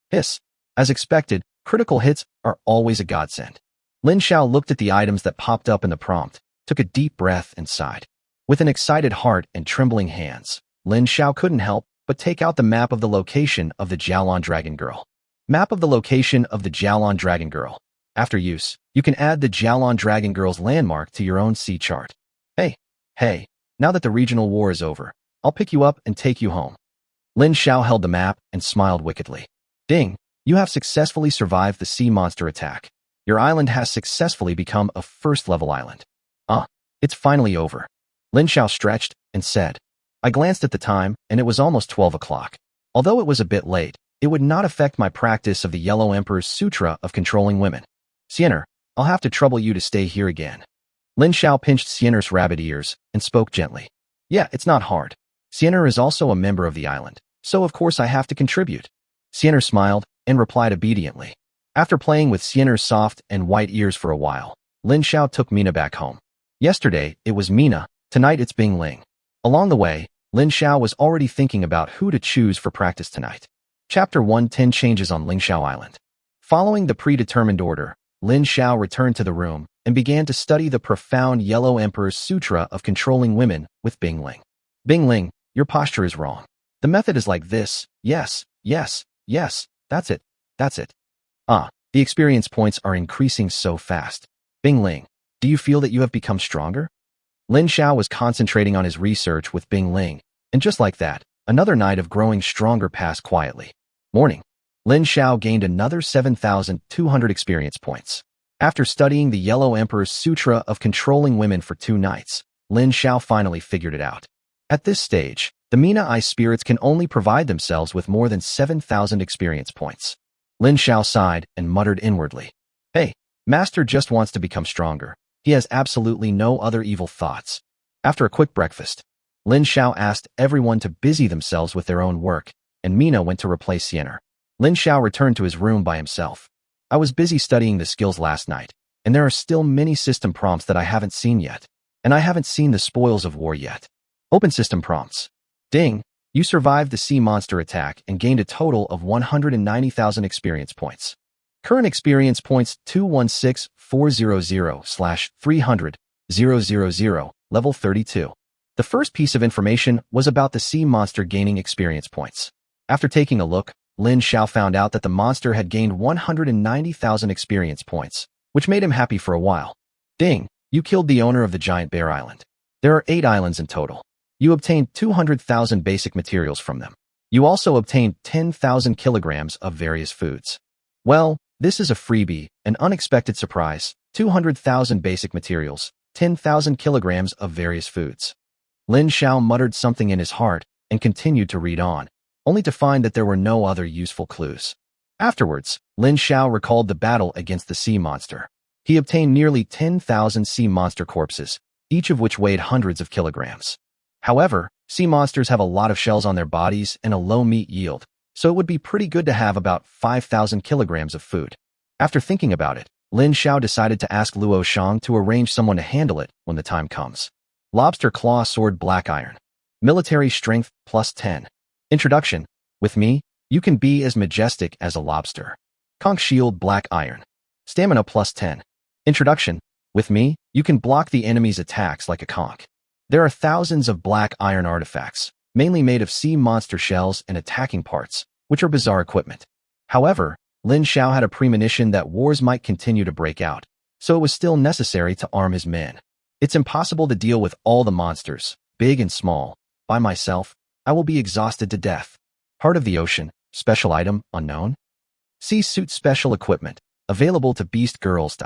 [SPEAKER 1] Hiss! As expected, critical hits are always a godsend. Lin Xiao looked at the items that popped up in the prompt, took a deep breath and sighed. With an excited heart and trembling hands, Lin Xiao couldn't help but take out the map of the location of the Jiaolon Dragon Girl. Map of the location of the Jiaolon Dragon Girl. After use, you can add the Jiaolon Dragon Girl's landmark to your own sea chart. Hey, now that the regional war is over, I'll pick you up and take you home. Lin Xiao held the map and smiled wickedly. Ding! You have successfully survived the sea monster attack. Your island has successfully become a first-level island. It's finally over. Lin Xiao stretched and said. I glanced at the time, and it was almost 12 o'clock. Although it was a bit late, it would not affect my practice of the Yellow Emperor's Sutra of controlling women. Siener, I'll have to trouble you to stay here again. Lin Xiao pinched Siener's rabbit ears and spoke gently. Yeah, it's not hard. Siener is also a member of the island, so of course I have to contribute. Siener smiled and replied obediently. After playing with Siener's soft and white ears for a while, Lin Xiao took Mina back home. Yesterday, it was Mina, tonight it's Bing Ling. Along the way, Lin Xiao was already thinking about who to choose for practice tonight. Chapter 110 Changes on Ling Xiao Island. Following the predetermined order, Lin Xiao returned to the room and began to study the profound Yellow Emperor's Sutra of controlling women with Bing Ling. Bing Ling, your posture is wrong. The method is like this. Yes, that's it. The experience points are increasing so fast. Bing Ling, do you feel that you have become stronger? Lin Xiao was concentrating on his research with Bing Ling, and just like that, another night of growing stronger passed quietly. Morning. Lin Xiao gained another 7,200 experience points. After studying the Yellow Emperor's Sutra of controlling women for 2 nights, Lin Xiao finally figured it out. At this stage, the Mina Eye spirits can only provide themselves with more than 7,000 experience points. Lin Xiao sighed and muttered inwardly. Hey, Master just wants to become stronger. He has absolutely no other evil thoughts. After a quick breakfast, Lin Xiao asked everyone to busy themselves with their own work, and Mina went to replace Siener. Lin Xiao returned to his room by himself. I was busy studying the skills last night, and there are still many system prompts that I haven't seen yet. And I haven't seen the spoils of war yet. Open system prompts. Ding! You survived the sea monster attack and gained a total of 190,000 experience points. Current experience points 216400/300,000, level 32. The first piece of information was about the sea monster gaining experience points. After taking a look, Lin Xiao found out that the monster had gained 190,000 experience points, which made him happy for a while. Ding! You killed the owner of the giant bear island. There are 8 islands in total. You obtained 200,000 basic materials from them. You also obtained 10,000 kilograms of various foods. Well, this is a freebie, an unexpected surprise. 200,000 basic materials, 10,000 kilograms of various foods. Lin Xiao muttered something in his heart and continued to read on, only to find that there were no other useful clues. Afterwards, Lin Xiao recalled the battle against the sea monster. He obtained nearly 10,000 sea monster corpses, each of which weighed hundreds of kilograms. However, sea monsters have a lot of shells on their bodies and a low meat yield, so it would be pretty good to have about 5,000 kilograms of food. After thinking about it, Lin Xiao decided to ask Luo Shang to arrange someone to handle it when the time comes. Lobster Claw Sword Black Iron. Military Strength plus 10. Introduction. With me, you can be as majestic as a lobster. Conch Shield Black Iron. Stamina plus 10. Introduction. With me, you can block the enemy's attacks like a conch. There are thousands of black iron artifacts, mainly made of sea monster shells and attacking parts, which are bizarre equipment. However, Lin Xiao had a premonition that wars might continue to break out, so it was still necessary to arm his men. It's impossible to deal with all the monsters, big and small. By myself, I will be exhausted to death. Heart of the Ocean, special item, unknown. Sea suit special equipment, available to Beast Girls.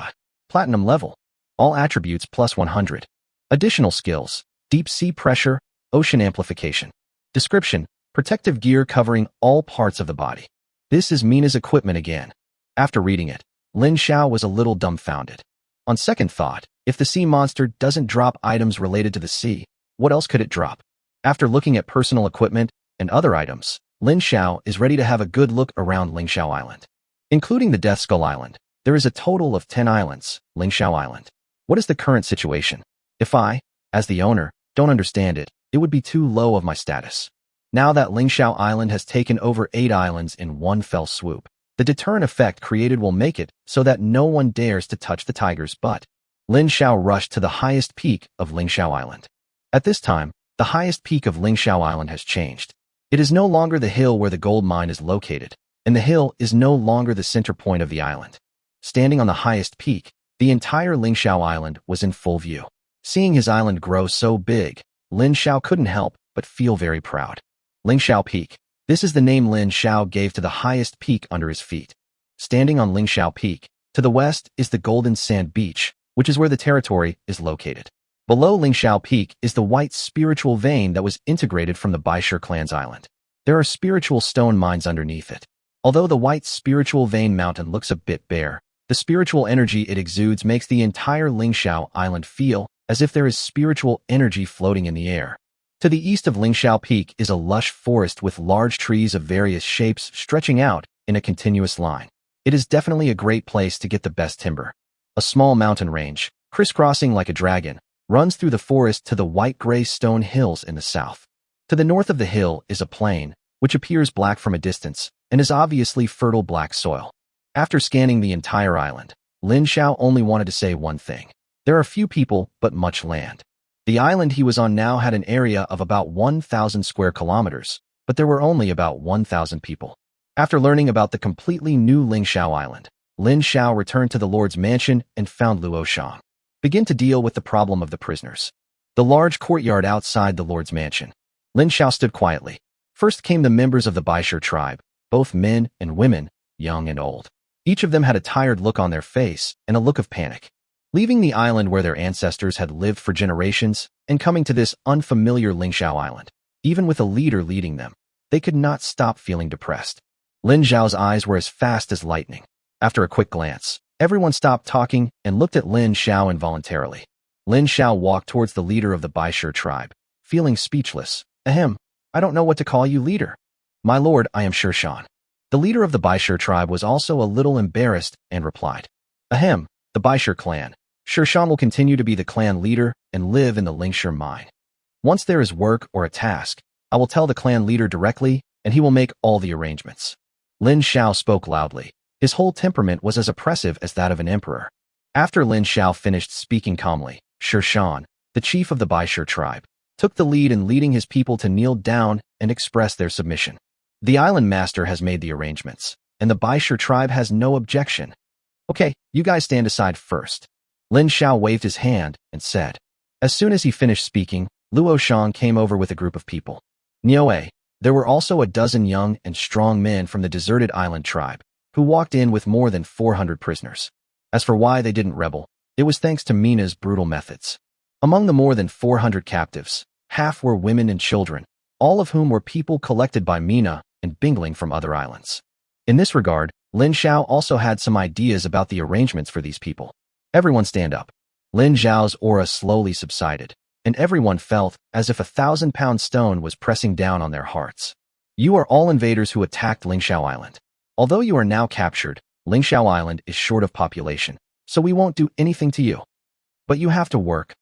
[SPEAKER 1] Platinum level. All attributes plus 100. Additional skills, deep sea pressure, ocean amplification. Description, protective gear covering all parts of the body. This is Mina's equipment again. After reading it, Lin Xiao was a little dumbfounded. On second thought, if the sea monster doesn't drop items related to the sea, what else could it drop? After looking at personal equipment and other items, Lin Xiao is ready to have a good look around Ling Xiao Island. Including the Death Skull Island, there is a total of 10 islands, Ling Xiao Island. What is the current situation? If I, as the owner, don't understand it, it would be too low of my status. Now that Ling Xiao Island has taken over 8 islands in one fell swoop, the deterrent effect created will make it so that no one dares to touch the tiger's butt. Lin Xiao rushed to the highest peak of Ling Xiao Island. At this time, the highest peak of Ling Xiao Island has changed. It is no longer the hill where the gold mine is located, and the hill is no longer the center point of the island. Standing on the highest peak, the entire Ling Xiao Island was in full view. Seeing his island grow so big, Lin Xiao couldn't help but feel very proud. Ling Xiao Peak. This is the name Lin Xiao gave to the highest peak under his feet. Standing on Ling Xiao Peak, to the west is the Golden Sand Beach, which is where the territory is located. Below Ling Xiao Peak is the white spiritual vein that was integrated from the Baishir clan's island. There are spiritual stone mines underneath it. Although the white spiritual vein mountain looks a bit bare, the spiritual energy it exudes makes the entire Ling Xiao Island feel as if there is spiritual energy floating in the air. To the east of Ling Xiao Peak is a lush forest with large trees of various shapes stretching out in a continuous line. It is definitely a great place to get the best timber. A small mountain range, crisscrossing like a dragon, runs through the forest to the white-gray stone hills in the south. To the north of the hill is a plain, which appears black from a distance, and is obviously fertile black soil. After scanning the entire island, Lin Xiao only wanted to say one thing. There are few people, but much land. The island he was on now had an area of about 1,000 square kilometers, but there were only about 1,000 people. After learning about the completely new Ling Xiao Island, Lin Xiao returned to the Lord's mansion and found Luo Shang. Begin to deal with the problem of the prisoners. The large courtyard outside the Lord's mansion. Lin Xiao stood quietly. First came the members of the Baishir tribe, both men and women, young and old. Each of them had a tired look on their face and a look of panic. Leaving the island where their ancestors had lived for generations and coming to this unfamiliar Ling Xiao Island, even with a leader leading them, they could not stop feeling depressed. Lin Xiao's eyes were as fast as lightning. After a quick glance, everyone stopped talking and looked at Lin Xiao involuntarily. Lin Xiao walked towards the leader of the Baishir tribe, feeling speechless. Ahem, I don't know what to call you leader. My lord, I am Shan. The leader of the Baishir tribe was also a little embarrassed and replied. Ahem, the Baishir clan. Shan will continue to be the clan leader and live in the Lingshire mine. Once there is work or a task, I will tell the clan leader directly and he will make all the arrangements. Lin Xiao spoke loudly. His whole temperament was as oppressive as that of an emperor. After Lin Xiao finished speaking calmly, Shan, the chief of the Baishir tribe, took the lead in leading his people to kneel down and express their submission. The island master has made the arrangements, and the Baishir tribe has no objection. Okay, you guys stand aside first. Lin Xiao waved his hand and said. As soon as he finished speaking, Luo Shang came over with a group of people. Niue, there were also a dozen young and strong men from the deserted island tribe, who walked in with more than 400 prisoners. As for why they didn't rebel, it was thanks to Mina's brutal methods. Among the more than 400 captives, half were women and children, all of whom were people collected by Mina and Bingling from other islands. In this regard, Lin Xiao also had some ideas about the arrangements for these people. Everyone stand up. Lin Xiao's aura slowly subsided, and everyone felt as if a 1,000-pound stone was pressing down on their hearts. You are all invaders who attacked Ling Xiao Island. Although you are now captured, Ling Xiao Island is short of population, so we won't do anything to you. But you have to work,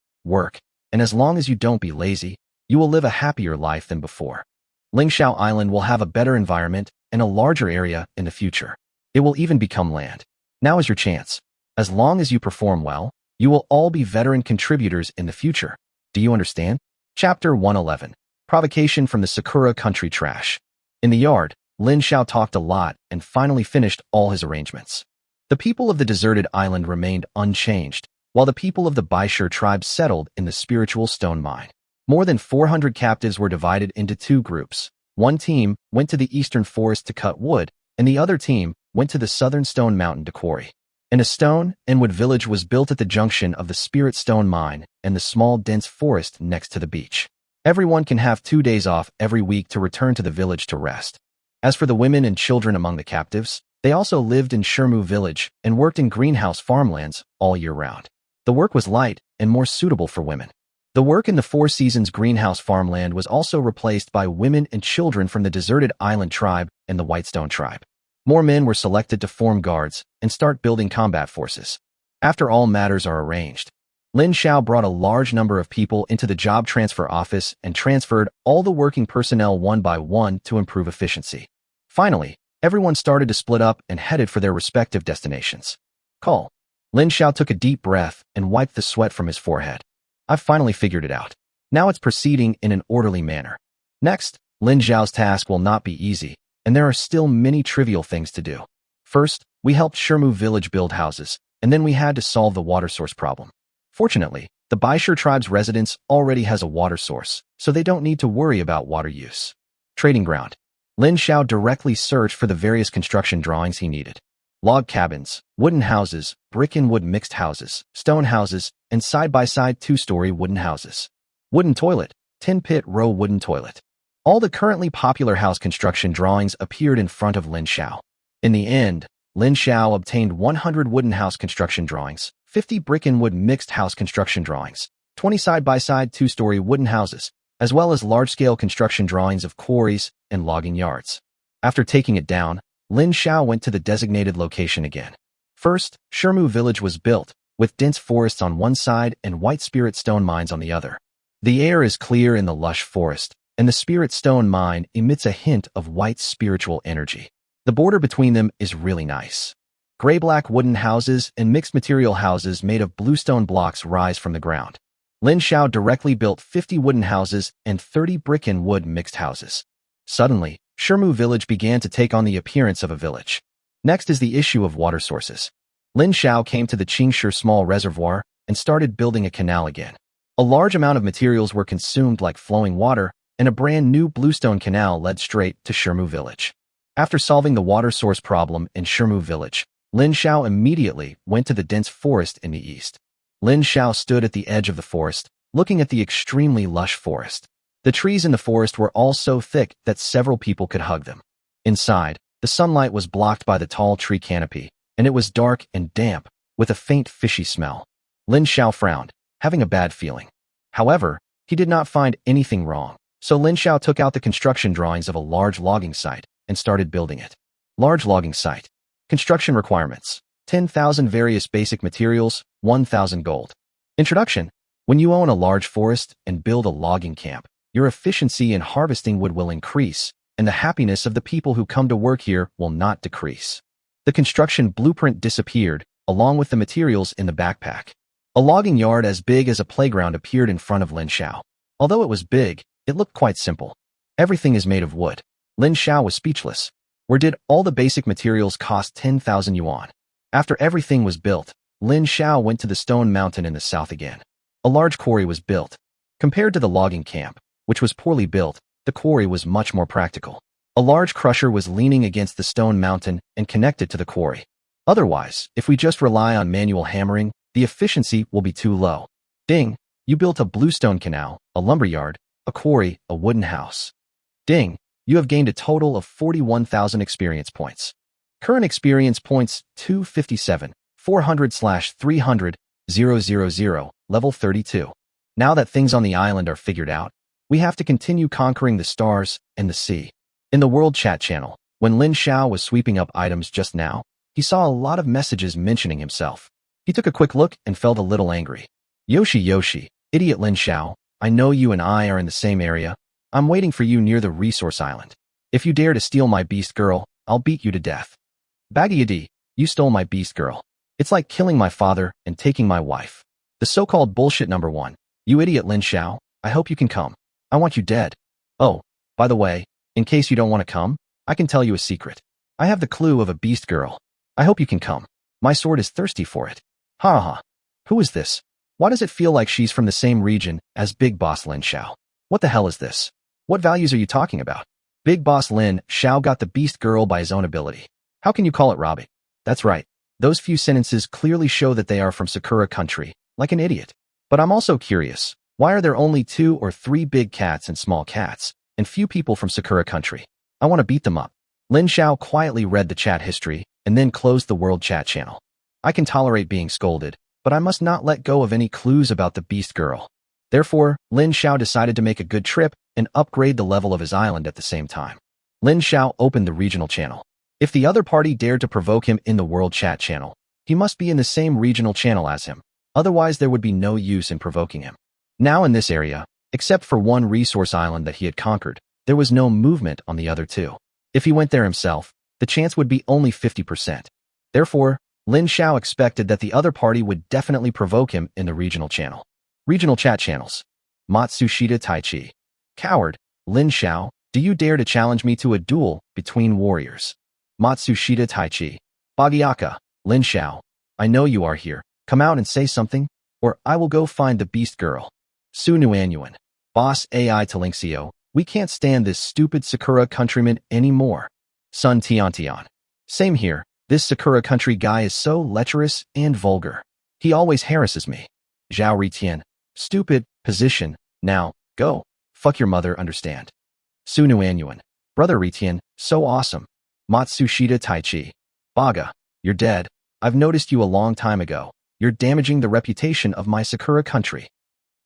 [SPEAKER 1] and as long as you don't be lazy, you will live a happier life than before. Ling Xiao Island will have a better environment and a larger area in the future. It will even become land. Now is your chance. As long as you perform well, you will all be veteran contributors in the future. Do you understand? Chapter 111. Provocation from the Sakura Country Trash. In the yard, Lin Xiao talked a lot and finally finished all his arrangements. The people of the deserted island remained unchanged, while the people of the Baishir tribe settled in the spiritual stone mine. More than 400 captives were divided into two groups. One team went to the eastern forest to cut wood, and the other team went to the southern stone mountain to quarry. And a stone and wood village was built at the junction of the spirit stone mine and the small dense forest next to the beach. Everyone can have 2 days off every week to return to the village to rest. As for the women and children among the captives, they also lived in Shermu village and worked in greenhouse farmlands all year round. The work was light and more suitable for women. The work in the Four Seasons greenhouse farmland was also replaced by women and children from the deserted island tribe and the Whitestone tribe. More men were selected to form guards and start building combat forces. After all matters are arranged, Lin Xiao brought a large number of people into the job transfer office and transferred all the working personnel one by one to improve efficiency. Finally, everyone started to split up and headed for their respective destinations. Call. Lin Xiao took a deep breath and wiped the sweat from his forehead. I've finally figured it out. Now it's proceeding in an orderly manner. Next, Lin Xiao's task will not be easy, and there are still many trivial things to do. First, we helped Shermu village build houses, and then we had to solve the water source problem. Fortunately, the Baishir tribe's residence already has a water source, so they don't need to worry about water use. Trading ground. Lin Xiao directly searched for the various construction drawings he needed. Log cabins, wooden houses, brick and wood mixed houses, stone houses, and side-by-side 2-story wooden houses. Wooden toilet, tin pit row wooden toilet. All the currently popular house construction drawings appeared in front of Lin Xiao. In the end, Lin Xiao obtained 100 wooden house construction drawings, 50 brick and wood mixed house construction drawings, 20 side-by-side 2-story wooden houses, as well as large-scale construction drawings of quarries and logging yards. After taking it down, Lin Xiao went to the designated location again. First, Shermu village was built, with dense forests on one side and white spirit stone mines on the other. The air is clear in the lush forest, and the spirit stone mine emits a hint of white spiritual energy. The border between them is really nice. Gray-black wooden houses and mixed material houses made of bluestone blocks rise from the ground. Lin Xiao directly built 50 wooden houses and 30 brick and wood mixed houses. Suddenly, Shermu village began to take on the appearance of a village. Next is the issue of water sources. Lin Xiao came to the Qingshi small reservoir and started building a canal again. A large amount of materials were consumed like flowing water, and a brand new bluestone canal led straight to Shermu village. After solving the water source problem in Shermu village, Lin Xiao immediately went to the dense forest in the east. Lin Xiao stood at the edge of the forest, looking at the extremely lush forest. The trees in the forest were all so thick that several people could hug them. Inside, the sunlight was blocked by the tall tree canopy, and it was dark and damp, with a faint fishy smell. Lin Xiao frowned, having a bad feeling. However, he did not find anything wrong, so Lin Xiao took out the construction drawings of a large logging site and started building it. Large logging site. Construction requirements. 10,000 various basic materials, 1,000 gold. Introduction. When you own a large forest and build a logging camp, your efficiency in harvesting wood will increase, and the happiness of the people who come to work here will not decrease. The construction blueprint disappeared, along with the materials in the backpack. A logging yard as big as a playground appeared in front of Lin Xiao. Although it was big, it looked quite simple. Everything is made of wood. Lin Xiao was speechless. Where did all the basic materials cost 10,000 yuan? After everything was built, Lin Xiao went to the stone mountain in the south again. A large quarry was built. Compared to the logging camp, which was poorly built, the quarry was much more practical. A large crusher was leaning against the stone mountain and connected to the quarry. Otherwise, if we just rely on manual hammering, the efficiency will be too low. Ding! You built a bluestone canal, a lumberyard, a quarry, a wooden house. Ding! You have gained a total of 41,000 experience points. Current experience points 257, 400/300, 000, level 32. Now that things on the island are figured out, we have to continue conquering the stars and the sea. In the world chat channel, when Lin Xiao was sweeping up items just now, he saw a lot of messages mentioning himself. He took a quick look and felt a little angry. Yoshi, idiot Lin Xiao, I know you and I are in the same area. I'm waiting for you near the resource island. If you dare to steal my beast girl, I'll beat you to death. Baggyadi, you stole my beast girl. It's like killing my father and taking my wife. The so-called bullshit number one. You idiot Lin Xiao, I hope you can come. I want you dead. Oh, by the way, in case you don't want to come, I can tell you a secret. I have the clue of a beast girl. I hope you can come. My sword is thirsty for it. Ha ha. Who is this? Why does it feel like she's from the same region as Big Boss Lin Xiao? What the hell is this? What values are you talking about? Big Boss Lin Xiao got the beast girl by his own ability. How can you call it robbing? That's right. Those few sentences clearly show that they are from Sakura country, like an idiot. But I'm also curious, why are there only 2 or 3 big cats and small cats, and few people from Sakura country? I want to beat them up. Lin Xiao quietly read the chat history, and then closed the world chat channel. I can tolerate being scolded, but I must not let go of any clues about the beast girl. Therefore, Lin Xiao decided to make a good trip and upgrade the level of his island at the same time. Lin Xiao opened the regional channel. If the other party dared to provoke him in the world chat channel, he must be in the same regional channel as him. Otherwise, there would be no use in provoking him. Now in this area, except for one resource island that he had conquered, there was no movement on the other 2. If he went there himself, the chance would be only 50%. Therefore, Lin Xiao expected that the other party would definitely provoke him in the regional channel. Regional chat channels. Matsushita Taichi. Coward, Lin Xiao, do you dare to challenge me to a duel between warriors? Matsushita Taichi. Bagiaka, Lin Xiao, I know you are here. Come out and say something, or I will go find the beast girl. Su Nuanyuan. Boss AI to Lin Xiao, we can't stand this stupid Sakura countryman anymore. Sun Tiantian. Same here, this Sakura country guy is so lecherous and vulgar. He always harasses me. Zhao Ritian. Stupid, position, now, go. Fuck your mother, understand. Su Nuanyuan. Brother Ritian, so awesome. Matsushita Taichi. Baga, you're dead. I've noticed you a long time ago. You're damaging the reputation of my Sakura country.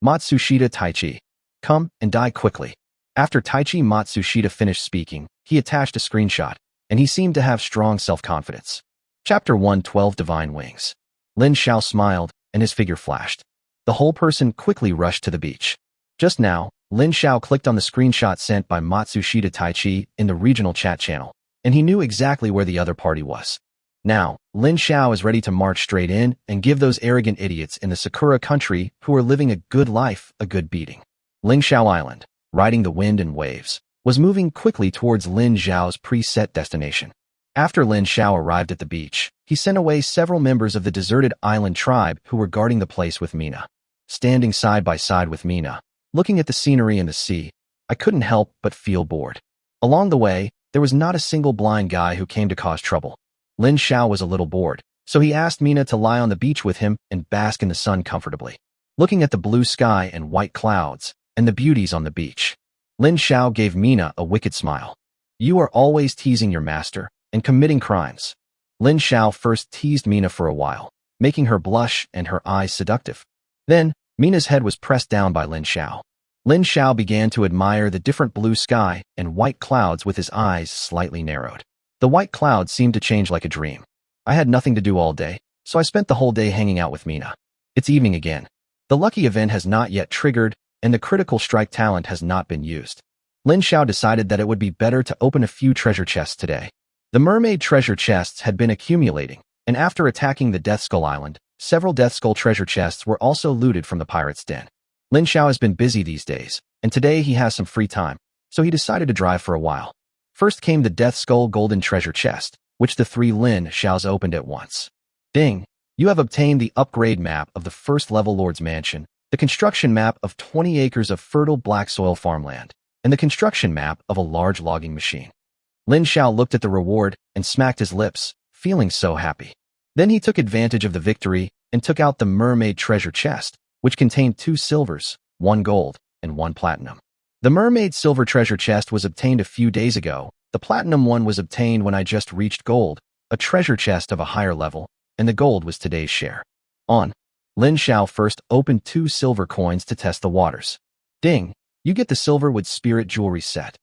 [SPEAKER 1] Matsushita Taichi. Come and die quickly. After Taichi Matsushita finished speaking, he attached a screenshot, and he seemed to have strong self-confidence. Chapter 112 Divine Wings. Lin Xiao smiled, and his figure flashed. The whole person quickly rushed to the beach. Just now, Lin Xiao clicked on the screenshot sent by Matsushita Taichi in the regional chat channel, and he knew exactly where the other party was. Now, Lin Xiao is ready to march straight in and give those arrogant idiots in the Sakura country who are living a good life a good beating. Lin Xiao Island, riding the wind and waves, was moving quickly towards Lin Xiao's preset destination. After Lin Xiao arrived at the beach, he sent away several members of the deserted island tribe who were guarding the place with Mina. Standing side by side with Mina, looking at the scenery and the sea, I couldn't help but feel bored. Along the way, there was not a single blind guy who came to cause trouble. Lin Xiao was a little bored, so he asked Mina to lie on the beach with him and bask in the sun comfortably, looking at the blue sky and white clouds and the beauties on the beach. Lin Xiao gave Mina a wicked smile. You are always teasing your master and committing crimes. Lin Xiao first teased Mina for a while, making her blush and her eyes seductive. Then, Mina's head was pressed down by Lin Xiao. Lin Xiao began to admire the different blue sky and white clouds with his eyes slightly narrowed. The white clouds seemed to change like a dream. I had nothing to do all day, so I spent the whole day hanging out with Mina. It's evening again. The lucky event has not yet triggered, and the critical strike talent has not been used. Lin Xiao decided that it would be better to open a few treasure chests today. The Mermaid treasure chests had been accumulating, and after attacking the Death Skull Island, several Death Skull treasure chests were also looted from the pirates' den. Lin Xiao has been busy these days, and today he has some free time, so he decided to drive for a while. First came the Death Skull Golden Treasure Chest, which the 3 Lin Xiaos opened at once. Ding! You have obtained the upgrade map of the first level Lord's Mansion, the construction map of 20 acres of fertile black soil farmland, and the construction map of a large logging machine. Lin Xiao looked at the reward and smacked his lips, feeling so happy. Then he took advantage of the victory and took out the Mermaid treasure chest, which contained 2 silvers, 1 gold, and 1 platinum. The Mermaid silver treasure chest was obtained a few days ago. The platinum one was obtained when I just reached gold, a treasure chest of a higher level, and the gold was today's share. On. Lin Xiao first opened 2 silver coins to test the waters. Ding! You get the silver with spirit jewelry set.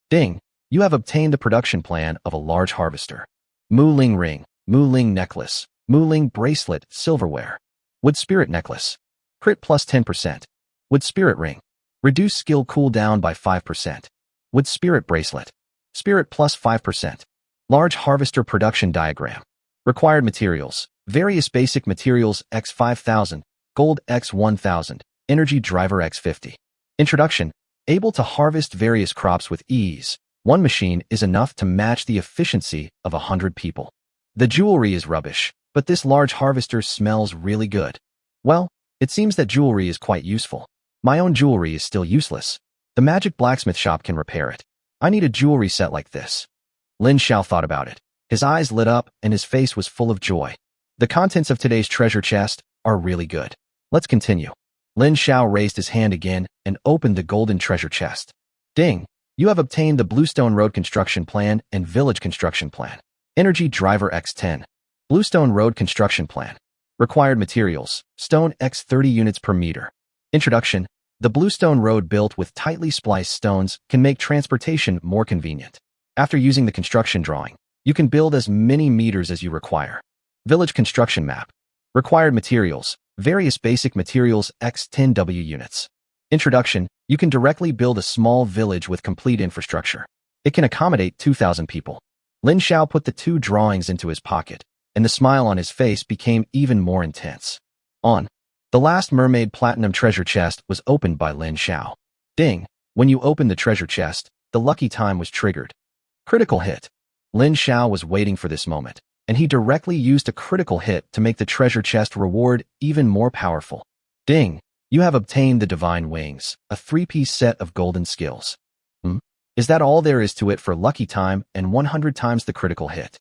[SPEAKER 1] Ding! You have obtained the production plan of a large harvester. Mu Ling ring, Mu Ling necklace, Mu Ling bracelet, silverware. Wood spirit necklace. Crit plus 10%. Wood spirit ring. Reduce skill cooldown by 5%. Wood spirit bracelet. Spirit plus 5%. Large harvester production diagram. Required materials. Various basic materials x 5000, gold x 1000, energy driver x 50. Introduction. Able to harvest various crops with ease. One machine is enough to match the efficiency of 100 people. The jewelry is rubbish, but this large harvester smells really good. Well, it seems that jewelry is quite useful. My own jewelry is still useless. The magic blacksmith shop can repair it. I need a jewelry set like this. Lin Xiao thought about it. His eyes lit up and his face was full of joy. The contents of today's treasure chest are really good. Let's continue. Lin Xiao raised his hand again and opened the golden treasure chest. Ding! You have obtained the Bluestone Road Construction Plan and Village Construction Plan. Energy Driver X10. Bluestone Road Construction Plan. Required materials. Stone X 30 units per meter. Introduction. The Bluestone Road built with tightly spliced stones can make transportation more convenient. After using the construction drawing, you can build as many meters as you require. Village Construction Map. Required materials. Various basic materials x 10W units. Introduction. You can directly build a small village with complete infrastructure. It can accommodate 2,000 people. Lin Xiao put the 2 drawings into his pocket, and the smile on his face became even more intense. On. The last Mermaid Platinum treasure chest was opened by Lin Xiao. Ding! When you opened the treasure chest, the lucky time was triggered. Critical hit. Lin Xiao was waiting for this moment, and he directly used a critical hit to make the treasure chest reward even more powerful. Ding! You have obtained the Divine Wings, a 3-piece set of golden skills. Is that all there is to it for lucky time and 100 times the critical hit?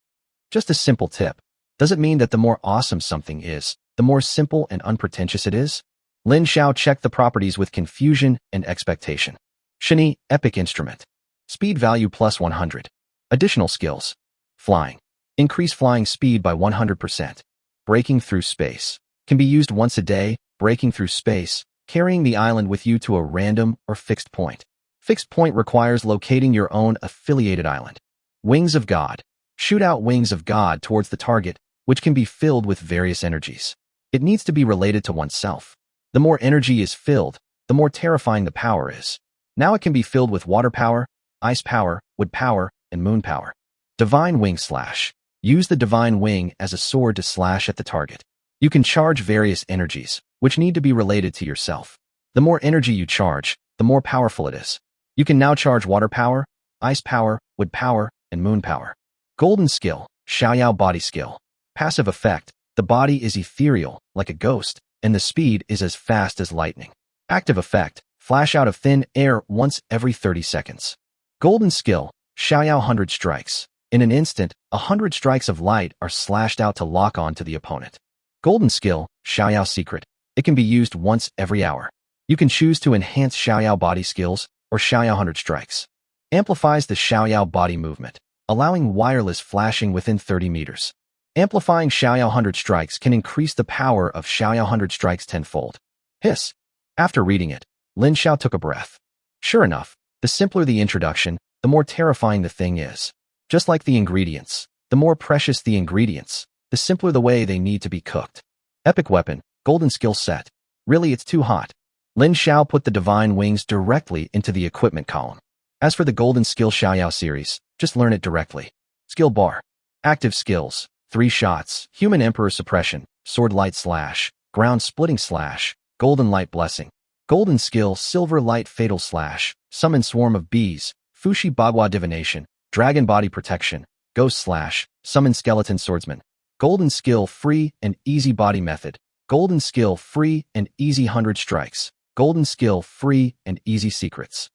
[SPEAKER 1] Just a simple tip. Does it mean that the more awesome something is, the more simple and unpretentious it is? Lin Xiao checked the properties with confusion and expectation. Shani, epic instrument. Speed value plus 100. Additional skills. Flying. Increase flying speed by 100%. Breaking through space. Can be used once a day, breaking through space, carrying the island with you to a random or fixed point. Fixed point requires locating your own affiliated island. Wings of God. Shoot out wings of God towards the target, which can be filled with various energies. It needs to be related to oneself. The more energy is filled, the more terrifying the power is. Now it can be filled with water power, ice power, wood power, and moon power. Divine Wing Slash. Use the Divine Wing as a sword to slash at the target. You can charge various energies, which need to be related to yourself. The more energy you charge, the more powerful it is. You can now charge water power, ice power, wood power, and moon power. Golden Skill, Xiaoyao Body Skill. Passive effect, the body is ethereal, like a ghost, and the speed is as fast as lightning. Active effect, flash out of thin air once every 30 seconds. Golden Skill, Xiaoyao 100 strikes. In an instant, 100 strikes of light are slashed out to lock on to the opponent. Golden Skill, Xiaoyao Secret. It can be used once every hour. You can choose to enhance Xiaoyao body skills or Xiaoyao 100 strikes. Amplifies the Xiaoyao body movement, allowing wireless flashing within 30 meters. Amplifying Xiaoyao 100 strikes can increase the power of Xiaoyao 100 strikes tenfold. Hiss. After reading it, Lin Xiao took a breath. Sure enough, the simpler the introduction, the more terrifying the thing is. Just like the ingredients, the more precious the ingredients, the simpler the way they need to be cooked. Epic Weapon, Golden Skill Set. Really, it's too hot. Lin Xiao put the Divine Wings directly into the equipment column. As for the Golden Skill Xiaoyao series, just learn it directly. Skill Bar. Active Skills. 3 shots. Human Emperor Suppression. Sword Light Slash. Ground Splitting Slash. Golden Light Blessing. Golden Skill Silver Light Fatal Slash. Summon Swarm of Bees. Fushi Bagua Divination. Dragon Body Protection. Ghost Slash. Summon Skeleton Swordsman. Golden Skill Free and Easy Body Method. Golden Skill Free and Easy 100 Strikes. Golden Skill Free and Easy Secrets.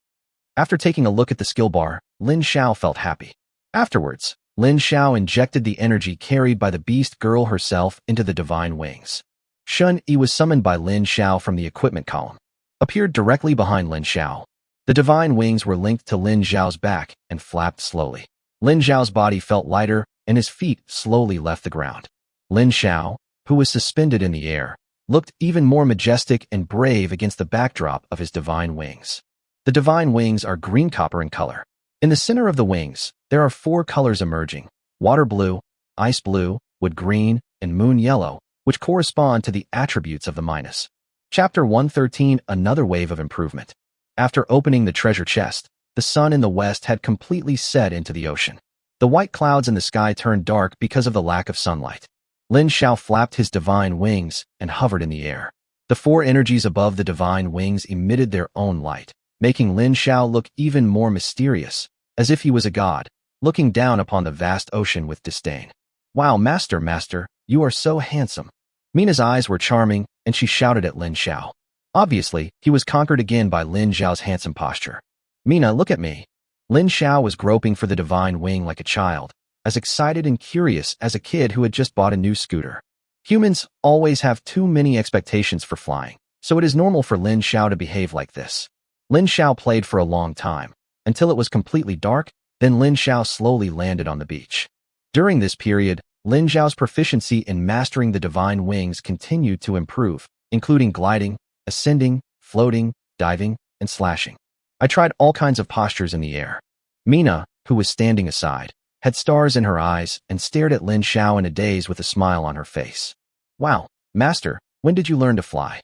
[SPEAKER 1] After taking a look at the skill bar, Lin Xiao felt happy. Afterwards, Lin Xiao injected the energy carried by the beast girl herself into the Divine Wings. Shun Yi was summoned by Lin Xiao from the equipment column. Appeared directly behind Lin Xiao. The Divine Wings were linked to Lin Xiao's back and flapped slowly. Lin Xiao's body felt lighter, and his feet slowly left the ground. Lin Xiao, who was suspended in the air, looked even more majestic and brave against the backdrop of his divine wings. The divine wings are green copper in color. In the center of the wings, there are 4 colors emerging: water blue, ice blue, wood green, and moon yellow, which correspond to the attributes of the minus. Chapter 113, Another Wave of Improvement. After opening the treasure chest, the sun in the west had completely set into the ocean. The white clouds in the sky turned dark because of the lack of sunlight. Lin Xiao flapped his divine wings and hovered in the air. The 4 energies above the divine wings emitted their own light, making Lin Xiao look even more mysterious, as if he was a god, looking down upon the vast ocean with disdain. "Wow, master, you are so handsome." Mina's eyes were charming, and she shouted at Lin Xiao. Obviously, he was conquered again by Lin Xiao's handsome posture. "Mina, look at me." Lin Xiao was groping for the divine wing like a child, as excited and curious as a kid who had just bought a new scooter. Humans always have too many expectations for flying, so it is normal for Lin Xiao to behave like this. Lin Xiao played for a long time, until it was completely dark, then Lin Xiao slowly landed on the beach. During this period, Lin Xiao's proficiency in mastering the divine wings continued to improve, including gliding, ascending, floating, diving, and slashing. I tried all kinds of postures in the air. Mina, who was standing aside, had stars in her eyes and stared at Lin Xiao in a daze with a smile on her face. "Wow, master, when did you learn to fly?"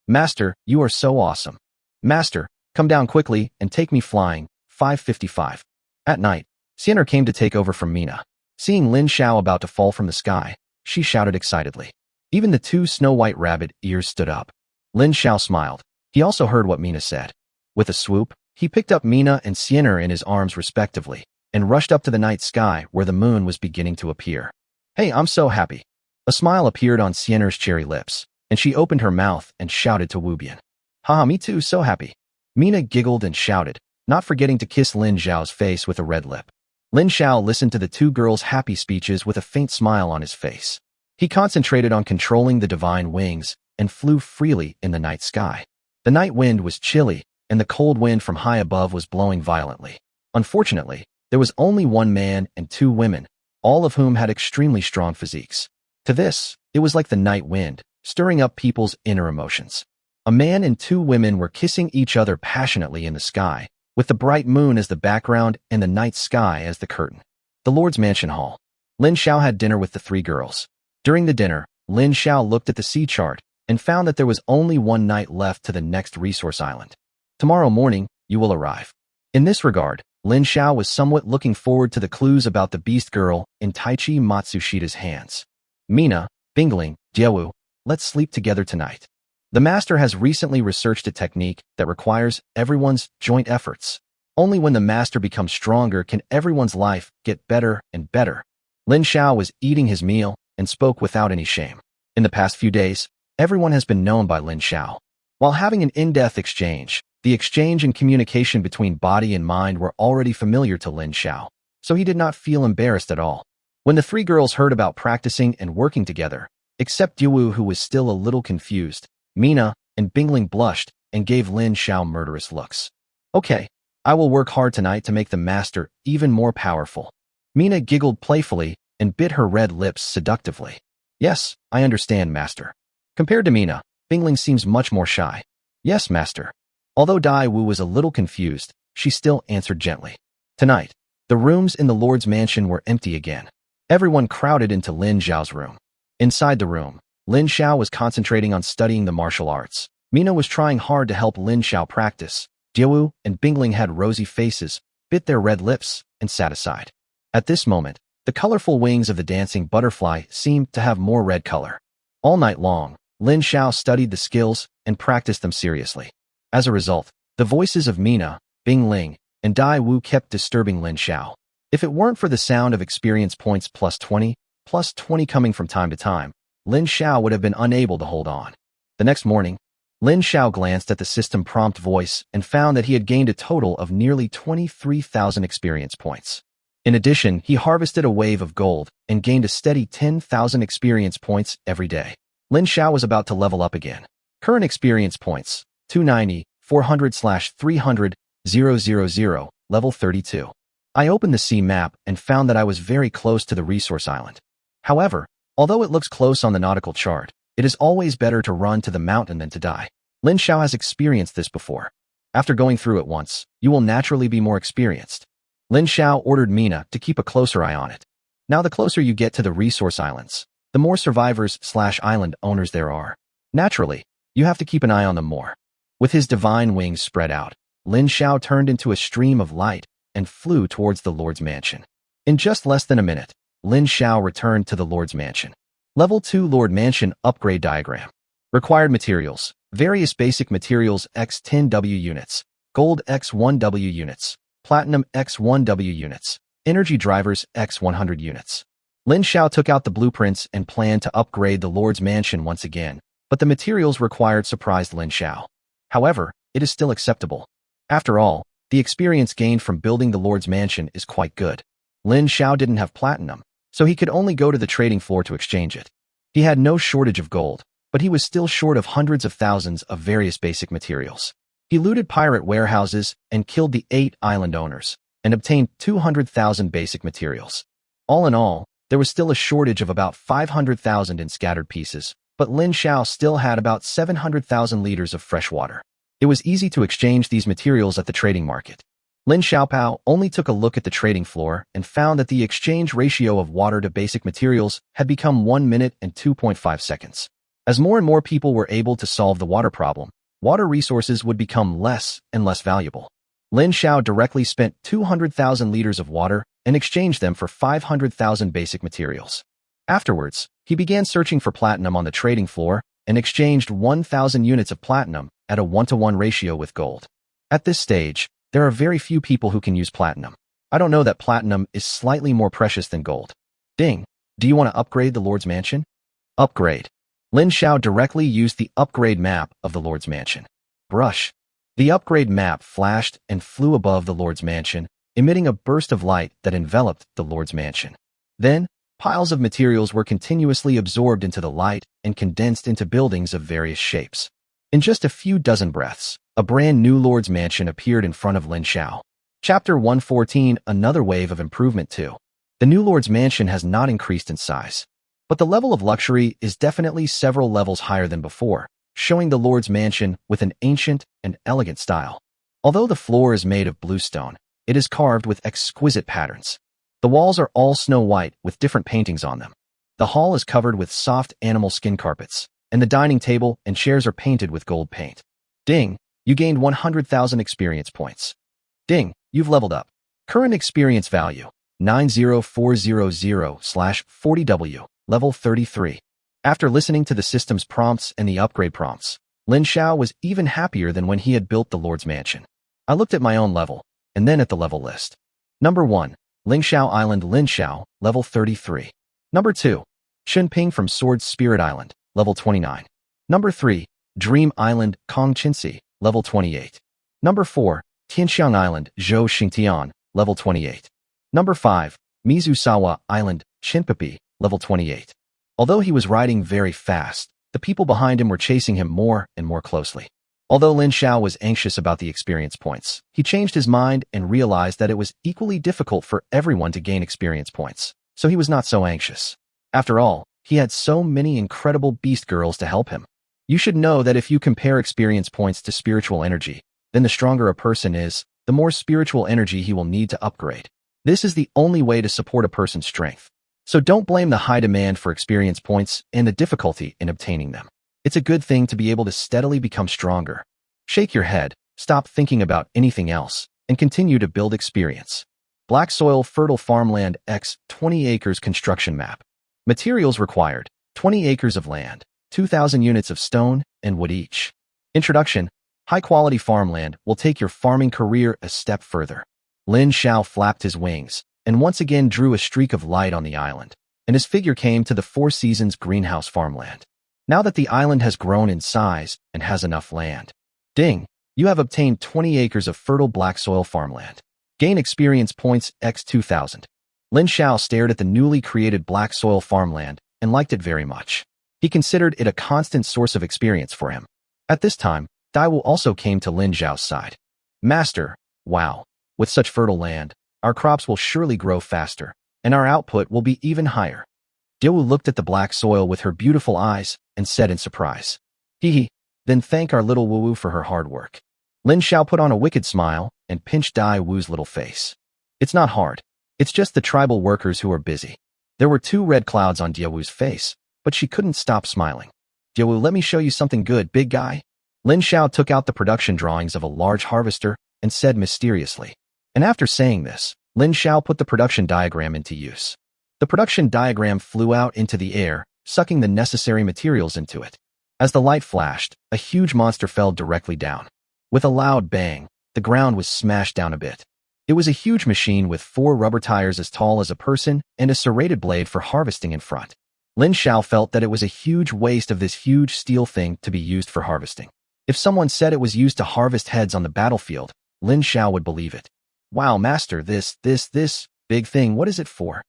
[SPEAKER 1] "Master, you are so awesome." "Master, come down quickly and take me flying." 555. At night, Xianer came to take over from Mina. Seeing Lin Xiao about to fall from the sky, she shouted excitedly. Even the 2 snow-white rabbit ears stood up. Lin Xiao smiled. He also heard what Mina said. With a swoop, he picked up Mina and Xianer in his arms respectively, and rushed up to the night sky where the moon was beginning to appear. "Hey, I'm so happy." A smile appeared on Xianer's cherry lips, and she opened her mouth and shouted to Wu Bian. "Haha, me too, so happy." Mina giggled and shouted, not forgetting to kiss Lin Xiao's face with a red lip. Lin Xiao listened to the 2 girls' happy speeches with a faint smile on his face. He concentrated on controlling the divine wings and flew freely in the night sky. The night wind was chilly, and the cold wind from high above was blowing violently. Unfortunately, there was only 1 man and 2 women, all of whom had extremely strong physiques. To this, it was like the night wind, stirring up people's inner emotions. A man and 2 women were kissing each other passionately in the sky, with the bright moon as the background and the night sky as the curtain. The Lord's Mansion Hall. Lin Xiao had dinner with the 3 girls. During the dinner, Lin Xiao looked at the sea chart and found that there was only 1 night left to the next resource island. "Tomorrow morning, you will arrive." In this regard, Lin Xiao was somewhat looking forward to the clues about the beast girl in Taichi Matsushita's hands. "Mina, Bingling, Jiewu, let's sleep together tonight." The master has recently researched a technique that requires everyone's joint efforts. Only when the master becomes stronger can everyone's life get better and better. Lin Xiao was eating his meal and spoke without any shame. In the past few days, everyone has been known by Lin Xiao. While having an in-depth exchange, the exchange and communication between body and mind were already familiar to Lin Xiao, so he did not feel embarrassed at all. When the 3 girls heard about practicing and working together, except Jiewu, who was still a little confused, Mina and Bingling blushed and gave Lin Xiao murderous looks. "Okay, I will work hard tonight to make the master even more powerful." Mina giggled playfully and bit her red lips seductively. "Yes, I understand, master." Compared to Mina, Bingling seems much more shy. "Yes, master." Although Dai Wu was a little confused, she still answered gently. Tonight, the rooms in the Lord's mansion were empty again. Everyone crowded into Lin Xiao's room. Inside the room, Lin Xiao was concentrating on studying the martial arts. Mina was trying hard to help Lin Xiao practice. Jiewu and Bingling had rosy faces, bit their red lips, and sat aside. At this moment, the colorful wings of the dancing butterfly seemed to have more red color. All night long, Lin Xiao studied the skills and practiced them seriously. As a result, the voices of Mina, Bingling, and Dai Wu kept disturbing Lin Xiao. If it weren't for the sound of experience points +20 coming from time to time, Lin Xiao would have been unable to hold on. The next morning, Lin Xiao glanced at the system prompt voice and found that he had gained a total of nearly 23,000 experience points. In addition, he harvested a wave of gold and gained a steady 10,000 experience points every day. Lin Xiao was about to level up again. Current experience points, 290, 400/300, 000, level 32. I opened the sea map and found that I was very close to the resource island. However, although it looks close on the nautical chart, it is always better to run to the mountain than to die. Lin Xiao has experienced this before. After going through it once, you will naturally be more experienced. Lin Xiao ordered Mina to keep a closer eye on it. Now the closer you get to the resource islands, the more survivors/island owners there are. Naturally, you have to keep an eye on them more. With his divine wings spread out, Lin Xiao turned into a stream of light and flew towards the Lord's mansion. In just less than a minute, Lin Xiao returned to the Lord's mansion. Level 2 Lord Mansion Upgrade Diagram. Required materials. Various basic materials x 10W units, gold x 1W units, platinum x 1W units, energy drivers x 100 units. Lin Xiao took out the blueprints and planned to upgrade the Lord's mansion once again, but the materials required surprised Lin Xiao. However, it is still acceptable. After all, the experience gained from building the Lord's mansion is quite good. Lin Xiao didn't have platinum, so he could only go to the trading floor to exchange it. He had no shortage of gold, but he was still short of hundreds of thousands of various basic materials. He looted pirate warehouses and killed the 8 island owners, and obtained 200,000 basic materials. All in all, there was still a shortage of about 500,000 in scattered pieces, but Lin Xiao still had about 700,000 liters of fresh water. It was easy to exchange these materials at the trading market. Lin Xiaopao only took a look at the trading floor and found that the exchange ratio of water to basic materials had become 1 minute and 2.5 seconds. As more and more people were able to solve the water problem, water resources would become less and less valuable. Lin Xiao directly spent 200,000 liters of water and exchanged them for 500,000 basic materials. Afterwards, he began searching for platinum on the trading floor and exchanged 1,000 units of platinum at a 1-to-1 ratio with gold. At this stage, there are very few people who can use platinum. I don't know that platinum is slightly more precious than gold. Ding, do you want to upgrade the Lord's mansion? Upgrade. Lin Xiao directly used the upgrade map of the Lord's mansion. Brush. The upgrade map flashed and flew above the Lord's mansion, emitting a burst of light that enveloped the Lord's mansion. Then, piles of materials were continuously absorbed into the light and condensed into buildings of various shapes. In just a few dozen breaths, a brand new Lord's mansion appeared in front of Lin Xiao. Chapter 114 Another Wave of Improvement 2. The new Lord's mansion has not increased in size, but the level of luxury is definitely several levels higher than before, showing the Lord's mansion with an ancient and elegant style. Although the floor is made of bluestone, it is carved with exquisite patterns. The walls are all snow white with different paintings on them. The hall is covered with soft animal skin carpets, and the dining table and chairs are painted with gold paint. Ding, you gained 100,000 experience points. Ding, you've leveled up. Current experience value, 90400/40W. Level 33. After listening to the system's prompts and the upgrade prompts, Lin Xiao was even happier than when he had built the Lord's mansion. I looked at my own level, and then at the level list. Number 1. Ling Xiao Island Lin Xiao, level 33. Number 2. Chunping from Sword Spirit Island, level 29. Number 3. Dream Island Kong Chinsi, level 28. Number 4. Tianxiang Island Zhou Xingtian, level 28. Number 5. Mizusawa Island Chinpapi, level 28. Although he was riding very fast, the people behind him were chasing him more and more closely. Although Lin Xiao was anxious about the experience points, he changed his mind and realized that it was equally difficult for everyone to gain experience points, so he was not so anxious. After all, he had so many incredible beast girls to help him. You should know that if you compare experience points to spiritual energy, then the stronger a person is, the more spiritual energy he will need to upgrade. This is the only way to support a person's strength. So don't blame the high demand for experience points and the difficulty in obtaining them. It's a good thing to be able to steadily become stronger. Shake your head, stop thinking about anything else, and continue to build experience. Black Soil Fertile Farmland X 20 acres construction map. Materials required, 20 acres of land, 2,000 units of stone and wood each. Introduction. High-quality farmland will take your farming career a step further. Lin Xiao flapped his wings and once again drew a streak of light on the island, and his figure came to the Four Seasons greenhouse farmland. Now that the island has grown in size and has enough land, ding, you have obtained 20 acres of fertile black soil farmland. Gain experience points x 2,000. Lin Xiao stared at the newly created black soil farmland and liked it very much. He considered it a constant source of experience for him. At this time, Daiwu also came to Lin Xiao's side. Master, wow, with such fertile land, our crops will surely grow faster, and our output will be even higher. Diawu looked at the black soil with her beautiful eyes and said in surprise, Hee, then thank our little Wu for her hard work. Lin Xiao put on a wicked smile and pinched Dai Wu's little face. It's not hard. It's just the tribal workers who are busy. There were 2 red clouds on Diawu's face, but she couldn't stop smiling. Diawu, let me show you something good, big guy. Lin Xiao took out the production drawings of a large harvester and said mysteriously. And after saying this, Lin Xiao put the production diagram into use. The production diagram flew out into the air, sucking the necessary materials into it. As the light flashed, a huge monster fell directly down. With a loud bang, the ground was smashed down a bit. It was a huge machine with 4 rubber tires as tall as a person and a serrated blade for harvesting in front. Lin Xiao felt that it was a huge waste of this huge steel thing to be used for harvesting. If someone said it was used to harvest heads on the battlefield, Lin Xiao would believe it. Wow, master, this big thing, what is it for?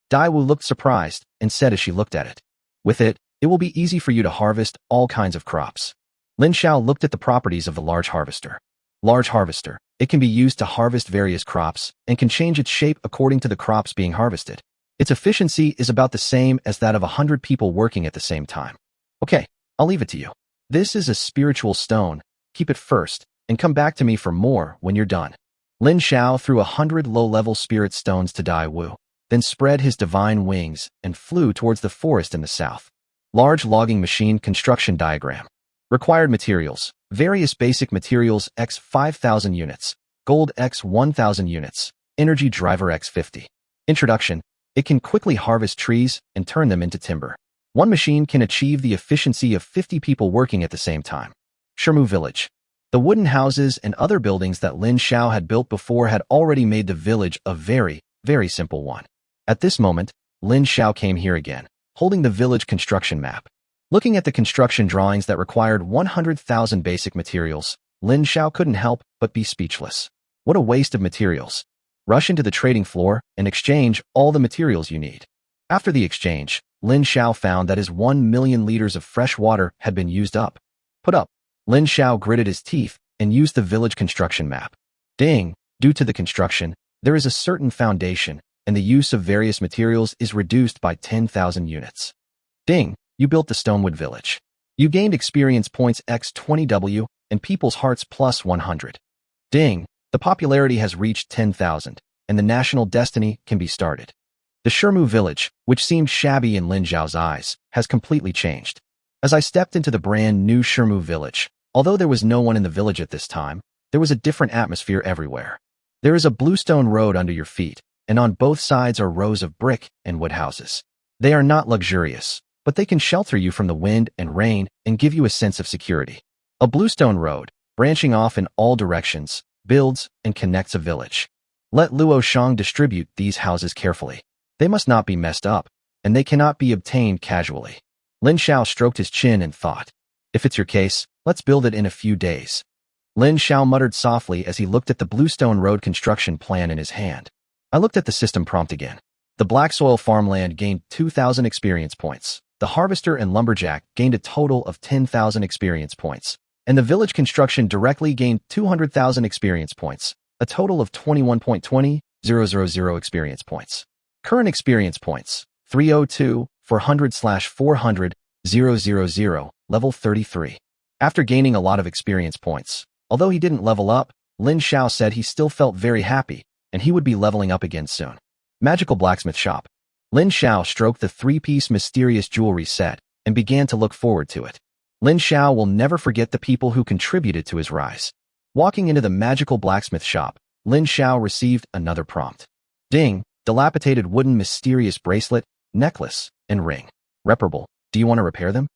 [SPEAKER 1] Dai Wu looked surprised and said as she looked at it. With it, it will be easy for you to harvest all kinds of crops. Lin Xiao looked at the properties of the large harvester. Large harvester. It can be used to harvest various crops and can change its shape according to the crops being harvested. Its efficiency is about the same as that of 100 people working at the same time. Okay, I'll leave it to you. This is a spiritual stone. Keep it first and come back to me for more when you're done. Lin Xiao threw 100 low-level spirit stones to Dai Wu, then spread his divine wings and flew towards the forest in the south. Large logging machine construction diagram. Required materials. Various basic materials x 5,000 units. Gold x 1,000 units. Energy driver x 50. Introduction. It can quickly harvest trees and turn them into timber. One machine can achieve the efficiency of 50 people working at the same time. Shermu Village. The wooden houses and other buildings that Lin Xiao had built before had already made the village a very, very simple one. At this moment, Lin Xiao came here again, holding the village construction map. Looking at the construction drawings that required 100,000 basic materials, Lin Xiao couldn't help but be speechless. What a waste of materials. Rush into the trading floor and exchange all the materials you need. After the exchange, Lin Xiao found that his 1 million liters of fresh water had been used up. Put up. Lin Xiao gritted his teeth and used the village construction map. Ding! Due to the construction, there is a certain foundation, and the use of various materials is reduced by 10,000 units. Ding! You built the Stonewood Village. You gained experience points x 20W and people's hearts plus 100. Ding! The popularity has reached 10,000, and the national destiny can be started. The Shermu Village, which seemed shabby in Lin Xiao's eyes, has completely changed. As I stepped into the brand new Shermu Village, although there was no one in the village at this time, there was a different atmosphere everywhere. There is a bluestone road under your feet, and on both sides are rows of brick and wood houses. They are not luxurious, but they can shelter you from the wind and rain and give you a sense of security. A bluestone road, branching off in all directions, builds and connects a village. Let Luo Shang distribute these houses carefully. They must not be messed up, and they cannot be obtained casually. Lin Xiao stroked his chin and thought, if it's your case, let's build it in a few days. Lin Xiao muttered softly as he looked at the bluestone road construction plan in his hand. I looked at the system prompt again. The black soil farmland gained 2,000 experience points. The harvester and lumberjack gained a total of 10,000 experience points, and the village construction directly gained 200,000 experience points, a total of 21.20000 experience points. Current experience points, 302, 400/400, 000, level 33. After gaining a lot of experience points, although he didn't level up, Lin Xiao said he still felt very happy, and he would be leveling up again soon. Magical Blacksmith Shop. Lin Xiao stroked the 3-piece mysterious jewelry set and began to look forward to it. Lin Xiao will never forget the people who contributed to his rise. Walking into the magical blacksmith shop, Lin Xiao received another prompt. Ding! Dilapidated wooden mysterious bracelet, necklace, and ring. Reparable. Do you want to repair them?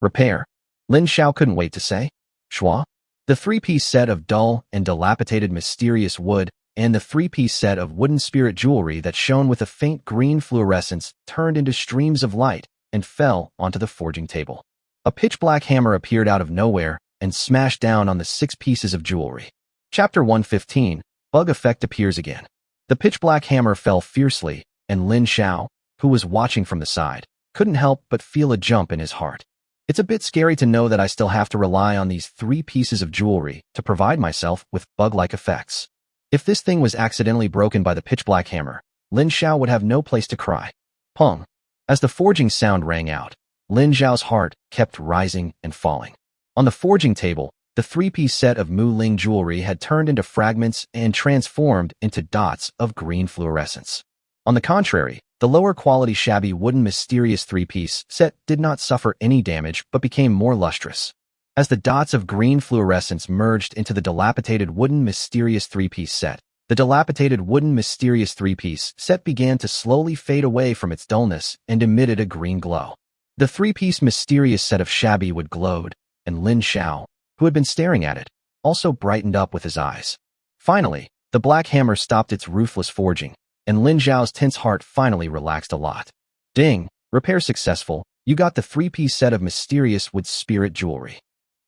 [SPEAKER 1] Repair. Lin Xiao couldn't wait to say. Schwa? The 3-piece set of dull and dilapidated mysterious wood and the 3-piece set of wooden spirit jewelry that shone with a faint green fluorescence turned into streams of light and fell onto the forging table. A pitch-black hammer appeared out of nowhere and smashed down on the 6 pieces of jewelry. Chapter 115, Bug Effect appears again. The pitch-black hammer fell fiercely, and Lin Xiao, who was watching from the side, couldn't help but feel a jump in his heart. It's a bit scary to know that I still have to rely on these 3 pieces of jewelry to provide myself with bug-like effects. If this thing was accidentally broken by the pitch-black hammer, Lin Xiao would have no place to cry. Pong. As the forging sound rang out, Lin Xiao's heart kept rising and falling. On the forging table, the three-piece set of Mu Ling jewelry had turned into fragments and transformed into dots of green fluorescence. On the contrary, the lower-quality shabby wooden mysterious three-piece set did not suffer any damage but became more lustrous. As the dots of green fluorescence merged into the dilapidated wooden mysterious three-piece set, the dilapidated wooden mysterious three-piece set began to slowly fade away from its dullness and emitted a green glow. The three-piece mysterious set of shabby wood glowed, and Lin Xiao, who had been staring at it, also brightened up with his eyes. Finally, the black hammer stopped its ruthless forging, and Lin Xiao's tense heart finally relaxed a lot. Ding! Repair successful. You got the three-piece set of mysterious wood spirit jewelry.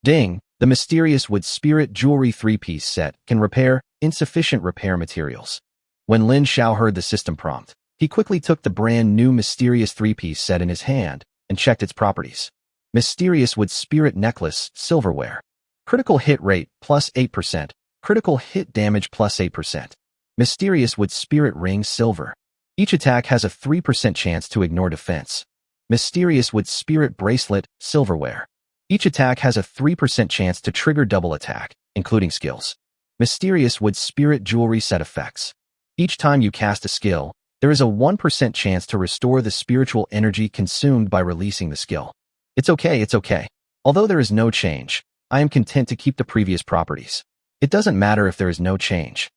[SPEAKER 1] Ding! The mysterious wood spirit jewelry three-piece set can repair insufficient repair materials. When Lin Xiao heard the system prompt, he quickly took the brand new mysterious three-piece set in his hand and checked its properties. Mysterious wood spirit necklace, silverware. Critical hit rate, plus 8%. Critical hit damage, plus 8%. Mysterious wood spirit ring, silver. Each attack has a 3% chance to ignore defense. Mysterious wood spirit bracelet, silverware. Each attack has a 3% chance to trigger double attack, including skills. Mysterious wood spirit jewelry set effects. Each time you cast a skill, there is a 1% chance to restore the spiritual energy consumed by releasing the skill. It's okay. Although there is no change, I am content to keep the previous properties. It doesn't matter if there is no change.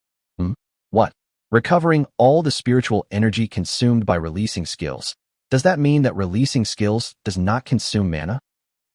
[SPEAKER 1] What? Recovering all the spiritual energy consumed by releasing skills. Does that mean that releasing skills does not consume mana?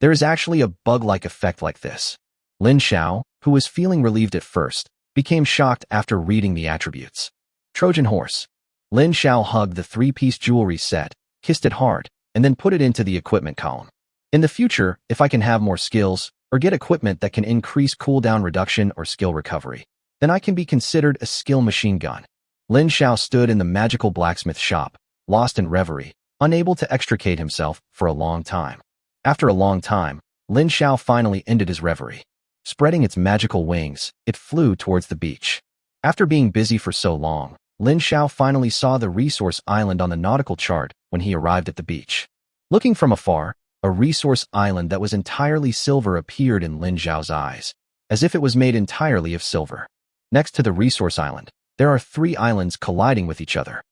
[SPEAKER 1] There is actually a bug-like effect like this. Lin Xiao, who was feeling relieved at first, became shocked after reading the attributes. Trojan horse. Lin Xiao hugged the three-piece jewelry set, kissed it hard, and then put it into the equipment column. In the future, if I can have more skills, or get equipment that can increase cooldown reduction or skill recovery, then I can be considered a skill machine gun. Lin Xiao stood in the magical blacksmith shop, lost in reverie, unable to extricate himself for a long time. After a long time, Lin Xiao finally ended his reverie. Spreading its magical wings, it flew towards the beach. After being busy for so long, Lin Xiao finally saw the resource island on the nautical chart when he arrived at the beach. Looking from afar, a resource island that was entirely silver appeared in Lin Xiao's eyes, as if it was made entirely of silver. Next to the resource island, there are 3 islands colliding with each other.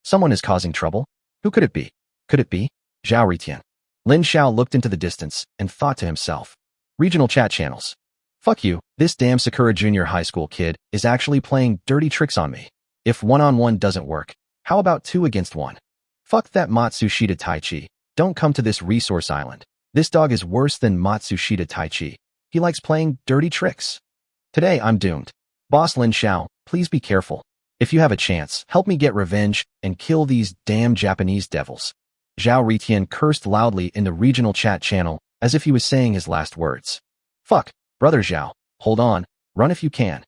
[SPEAKER 1] Someone is causing trouble? Who could it be? Could it be Zhao Ritian? Lin Xiao looked into the distance and thought to himself. Regional chat channels. Fuck you, this damn Sakura Junior High School kid is actually playing dirty tricks on me. If 1-on-1 doesn't work, how about 2 against 1? Fuck that Matsushita Taichi. Don't come to this resource island. This dog is worse than Matsushita Taichi. He likes playing dirty tricks. Today I'm doomed. Boss Lin Xiao, please be careful. If you have a chance, help me get revenge and kill these damn Japanese devils. Zhao Ritian cursed loudly in the regional chat channel as if he was saying his last words. Fuck, brother Zhao, hold on, run if you can.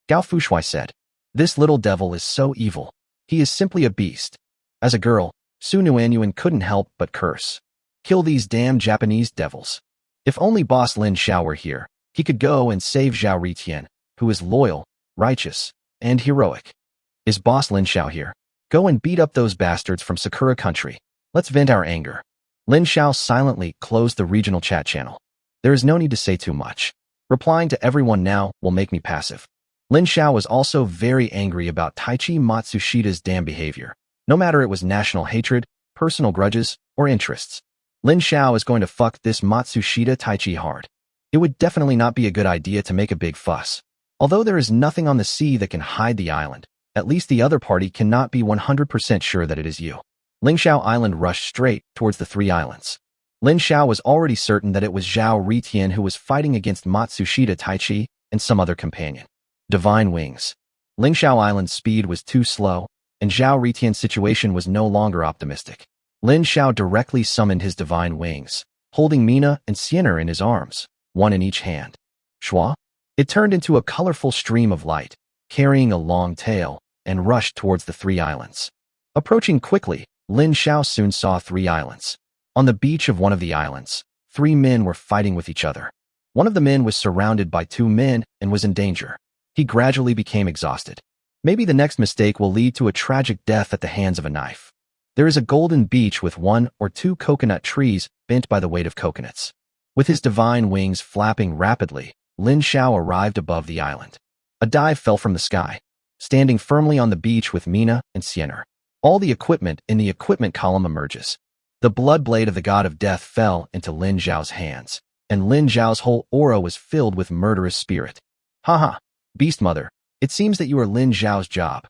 [SPEAKER 1] Gao Fushuai said. This little devil is so evil. He is simply a beast. As a girl, Su Nuanyuan couldn't help but curse. Kill these damn Japanese devils. If only boss Lin Xiao were here, he could go and save Zhao Ritian, who is loyal, righteous, and heroic. Is boss Lin Xiao here? Go and beat up those bastards from Sakura country. Let's vent our anger. Lin Xiao silently closed the regional chat channel. There is no need to say too much. Replying to everyone now will make me passive. Lin Xiao was also very angry about Taichi Matsushita's damn behavior. No matter it was national hatred, personal grudges, or interests. Lin Xiao is going to fuck this Matsushita Taichi hard. It would definitely not be a good idea to make a big fuss. Although there is nothing on the sea that can hide the island, at least the other party cannot be 100% sure that it is you. Ling Xiao Island rushed straight towards the 3 islands. Lin Xiao was already certain that it was Zhao Ritian who was fighting against Matsushita Taichi and some other companion. Divine Wings. Ling Xiao Island's speed was too slow, and Zhao Ritian's situation was no longer optimistic. Lin Xiao directly summoned his Divine Wings, holding Mina and Sienner in his arms, one in each hand. Shua? It turned into a colorful stream of light, carrying a long tail, and rushed towards the 3 islands. Approaching quickly, Lin Xiao soon saw 3 islands. On the beach of one of the islands, 3 men were fighting with each other. One of the men was surrounded by 2 men and was in danger. He gradually became exhausted. Maybe the next mistake will lead to a tragic death at the hands of a knife. There is a golden beach with 1 or 2 coconut trees bent by the weight of coconuts. With his divine wings flapping rapidly, Lin Xiao arrived above the island. A dive fell from the sky, standing firmly on the beach with Mina and Sienna. All the equipment in the equipment column emerges. The blood blade of the god of death fell into Lin Xiao's hands, and Lin Xiao's whole aura was filled with murderous spirit. Haha, beast mother, it seems that you are Lin Xiao's job.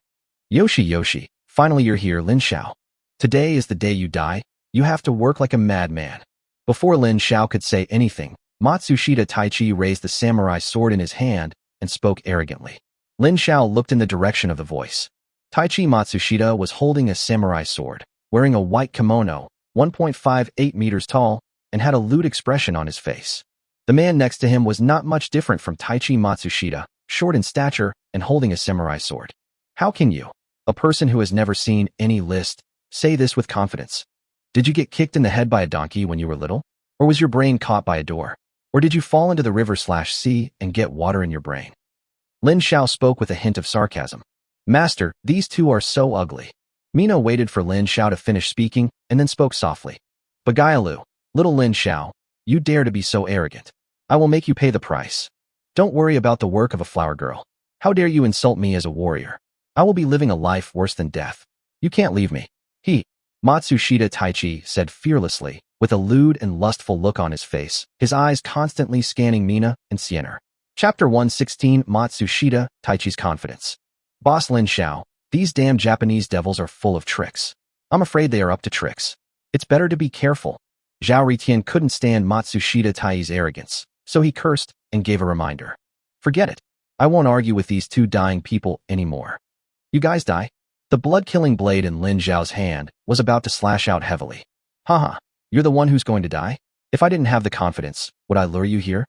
[SPEAKER 1] Yoshi, finally you're here, Lin Xiao. Today is the day you die. You have to work like a madman. Before Lin Xiao could say anything, Matsushita Taichi raised the samurai sword in his hand and spoke arrogantly. Lin Xiao looked in the direction of the voice. Taichi Matsushita was holding a samurai sword, wearing a white kimono, 1.58 meters tall, and had a lewd expression on his face. The man next to him was not much different from Taichi Matsushita, short in stature and holding a samurai sword. How can you, a person who has never seen any list, say this with confidence? Did you get kicked in the head by a donkey when you were little? Or was your brain caught by a door? Or did you fall into the river/sea and get water in your brain? Lin Xiao spoke with a hint of sarcasm. Master, these two are so ugly. Mina waited for Lin Xiao to finish speaking and then spoke softly. Bagayalu, little Lin Xiao, you dare to be so arrogant. I will make you pay the price. Don't worry about the work of a flower girl. How dare you insult me as a warrior? I will be living a life worse than death. You can't leave me. Matsushita Taichi said fearlessly, with a lewd and lustful look on his face, his eyes constantly scanning Mina and Sienna. Chapter 116 Matsushita Taichi's Confidence. Boss Lin Xiao, these damn Japanese devils are full of tricks. I'm afraid they are up to tricks. It's better to be careful. Zhao Ritian couldn't stand Matsushita Taichi's arrogance, so he cursed and gave a reminder. Forget it. I won't argue with these two dying people anymore. You guys die? The blood-killing blade in Lin Xiao's hand was about to slash out heavily. Haha, you're the one who's going to die? If I didn't have the confidence, would I lure you here?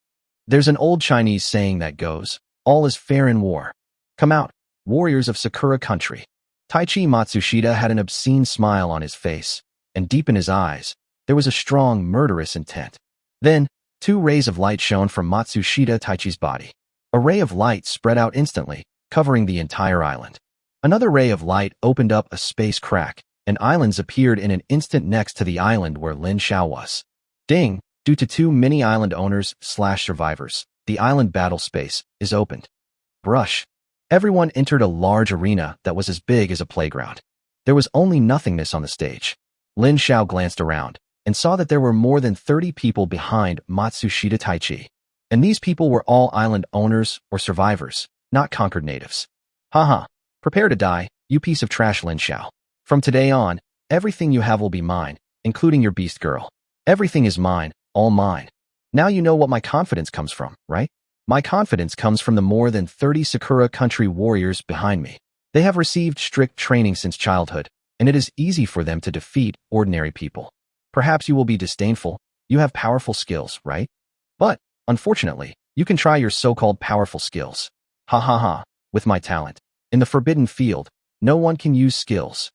[SPEAKER 1] There's an old Chinese saying that goes, all is fair in war. Come out, warriors of Sakura country. Taichi Matsushita had an obscene smile on his face, and deep in his eyes, there was a strong, murderous intent. Then, 2 rays of light shone from Matsushita Taichi's body. A ray of light spread out instantly, covering the entire island. Another ray of light opened up a space crack, and islands appeared in an instant next to the island where Lin Xiao was. Ding! Due to too many island owners/survivors, the island battle space is opened. Brush. Everyone entered a large arena that was as big as a playground. There was only nothingness on the stage. Lin Xiao glanced around and saw that there were more than 30 people behind Matsushita Taichi. And these people were all island owners or survivors, not conquered natives. Haha. Prepare to die, you piece of trash, Lin Xiao. From today on, everything you have will be mine, including your beast girl. Everything is mine, all mine. Now you know what my confidence comes from, right? My confidence comes from the more than 30 Sakura country warriors behind me. They have received strict training since childhood, and it is easy for them to defeat ordinary people. Perhaps you will be disdainful. You have powerful skills, right? But, unfortunately, you can try your so-called powerful skills. Ha ha ha, with my talent. In the forbidden field, no one can use skills.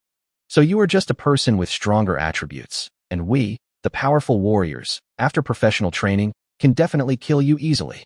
[SPEAKER 1] So you are just a person with stronger attributes, and we, the powerful warriors, after professional training, can definitely kill you easily.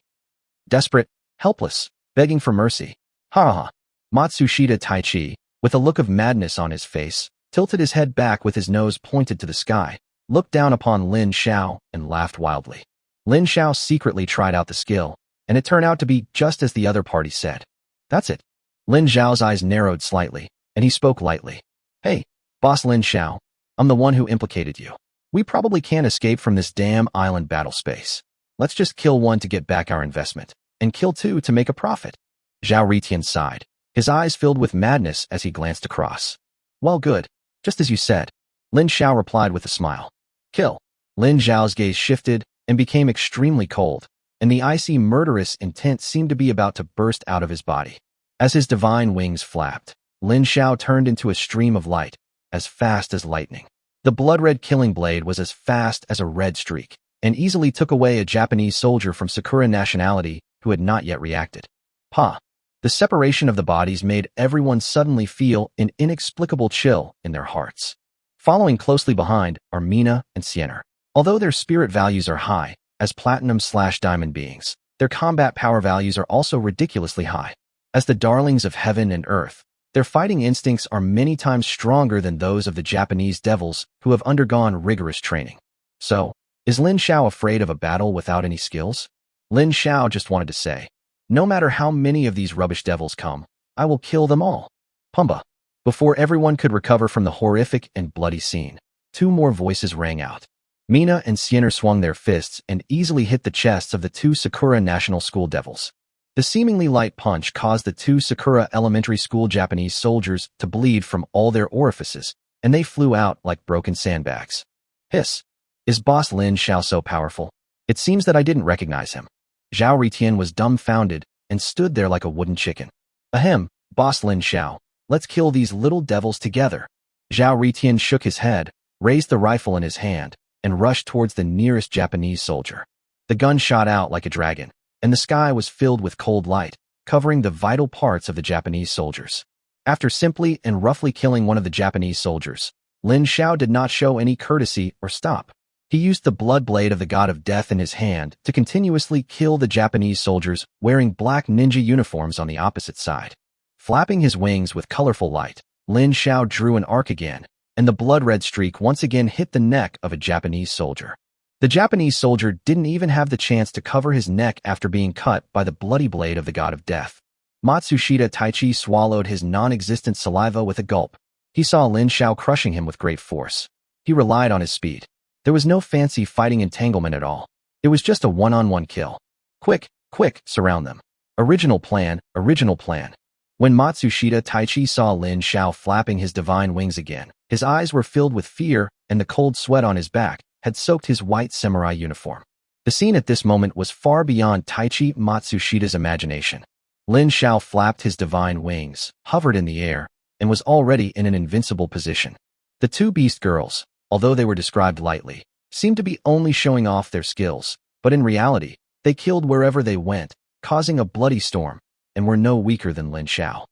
[SPEAKER 1] Desperate, helpless, begging for mercy. Ha ha. Matsushita Taichi, with a look of madness on his face, tilted his head back with his nose pointed to the sky, looked down upon Lin Xiao, and laughed wildly. Lin Xiao secretly tried out the skill, and it turned out to be just as the other party said. That's it. Lin Xiao's eyes narrowed slightly, and he spoke lightly. Hey, boss Lin Xiao, I'm the one who implicated you. We probably can't escape from this damn island battle space. Let's just kill 1 to get back our investment, and kill 2 to make a profit. Zhao Ritian sighed, his eyes filled with madness as he glanced across. Well, good, just as you said. Lin Xiao replied with a smile. Kill. Lin Xiao's gaze shifted and became extremely cold, and the icy murderous intent seemed to be about to burst out of his body. As his divine wings flapped, Lin Xiao turned into a stream of light, as fast as lightning. The blood-red killing blade was as fast as a red streak, and easily took away a Japanese soldier from Sakura nationality who had not yet reacted. Pa! The separation of the bodies made everyone suddenly feel an inexplicable chill in their hearts. Following closely behind are Mina and Sienna. Although their spirit values are high, as platinum/diamond beings, their combat power values are also ridiculously high. As the darlings of heaven and earth, their fighting instincts are many times stronger than those of the Japanese devils who have undergone rigorous training. So, is Lin Xiao afraid of a battle without any skills? Lin Xiao just wanted to say, no matter how many of these rubbish devils come, I will kill them all. Pumba. Before everyone could recover from the horrific and bloody scene, two more voices rang out. Mina and Xiener swung their fists and easily hit the chests of the two Sakura National School devils. The seemingly light punch caused the two Sakura Elementary School Japanese soldiers to bleed from all their orifices, and they flew out like broken sandbags. Hiss. Is Boss Lin Xiao so powerful? It seems that I didn't recognize him. Zhao Ritian was dumbfounded and stood there like a wooden chicken. Ahem, Boss Lin Xiao, let's kill these little devils together. Zhao Ritian shook his head, raised the rifle in his hand, and rushed towards the nearest Japanese soldier. The gun shot out like a dragon, and the sky was filled with cold light, covering the vital parts of the Japanese soldiers. After simply and roughly killing one of the Japanese soldiers, Lin Xiao did not show any courtesy or stop. He used the blood blade of the god of death in his hand to continuously kill the Japanese soldiers wearing black ninja uniforms on the opposite side. Flapping his wings with colorful light, Lin Xiao drew an arc again, and the blood-red streak once again hit the neck of a Japanese soldier. The Japanese soldier didn't even have the chance to cover his neck after being cut by the bloody blade of the god of death. Matsushita Taichi swallowed his non-existent saliva with a gulp. He saw Lin Xiao crushing him with great force. He relied on his speed. There was no fancy fighting entanglement at all. It was just a one-on-one kill. Quick, quick, surround them. Original plan, original plan. When Matsushita Taichi saw Lin Xiao flapping his divine wings again, his eyes were filled with fear and the cold sweat on his back had soaked his white samurai uniform. The scene at this moment was far beyond Taichi Matsushita's imagination. Lin Xiao flapped his divine wings, hovered in the air, and was already in an invincible position. The two beast girls, although they were described lightly, seemed to be only showing off their skills, but in reality, they killed wherever they went, causing a bloody storm, and were no weaker than Lin Xiao.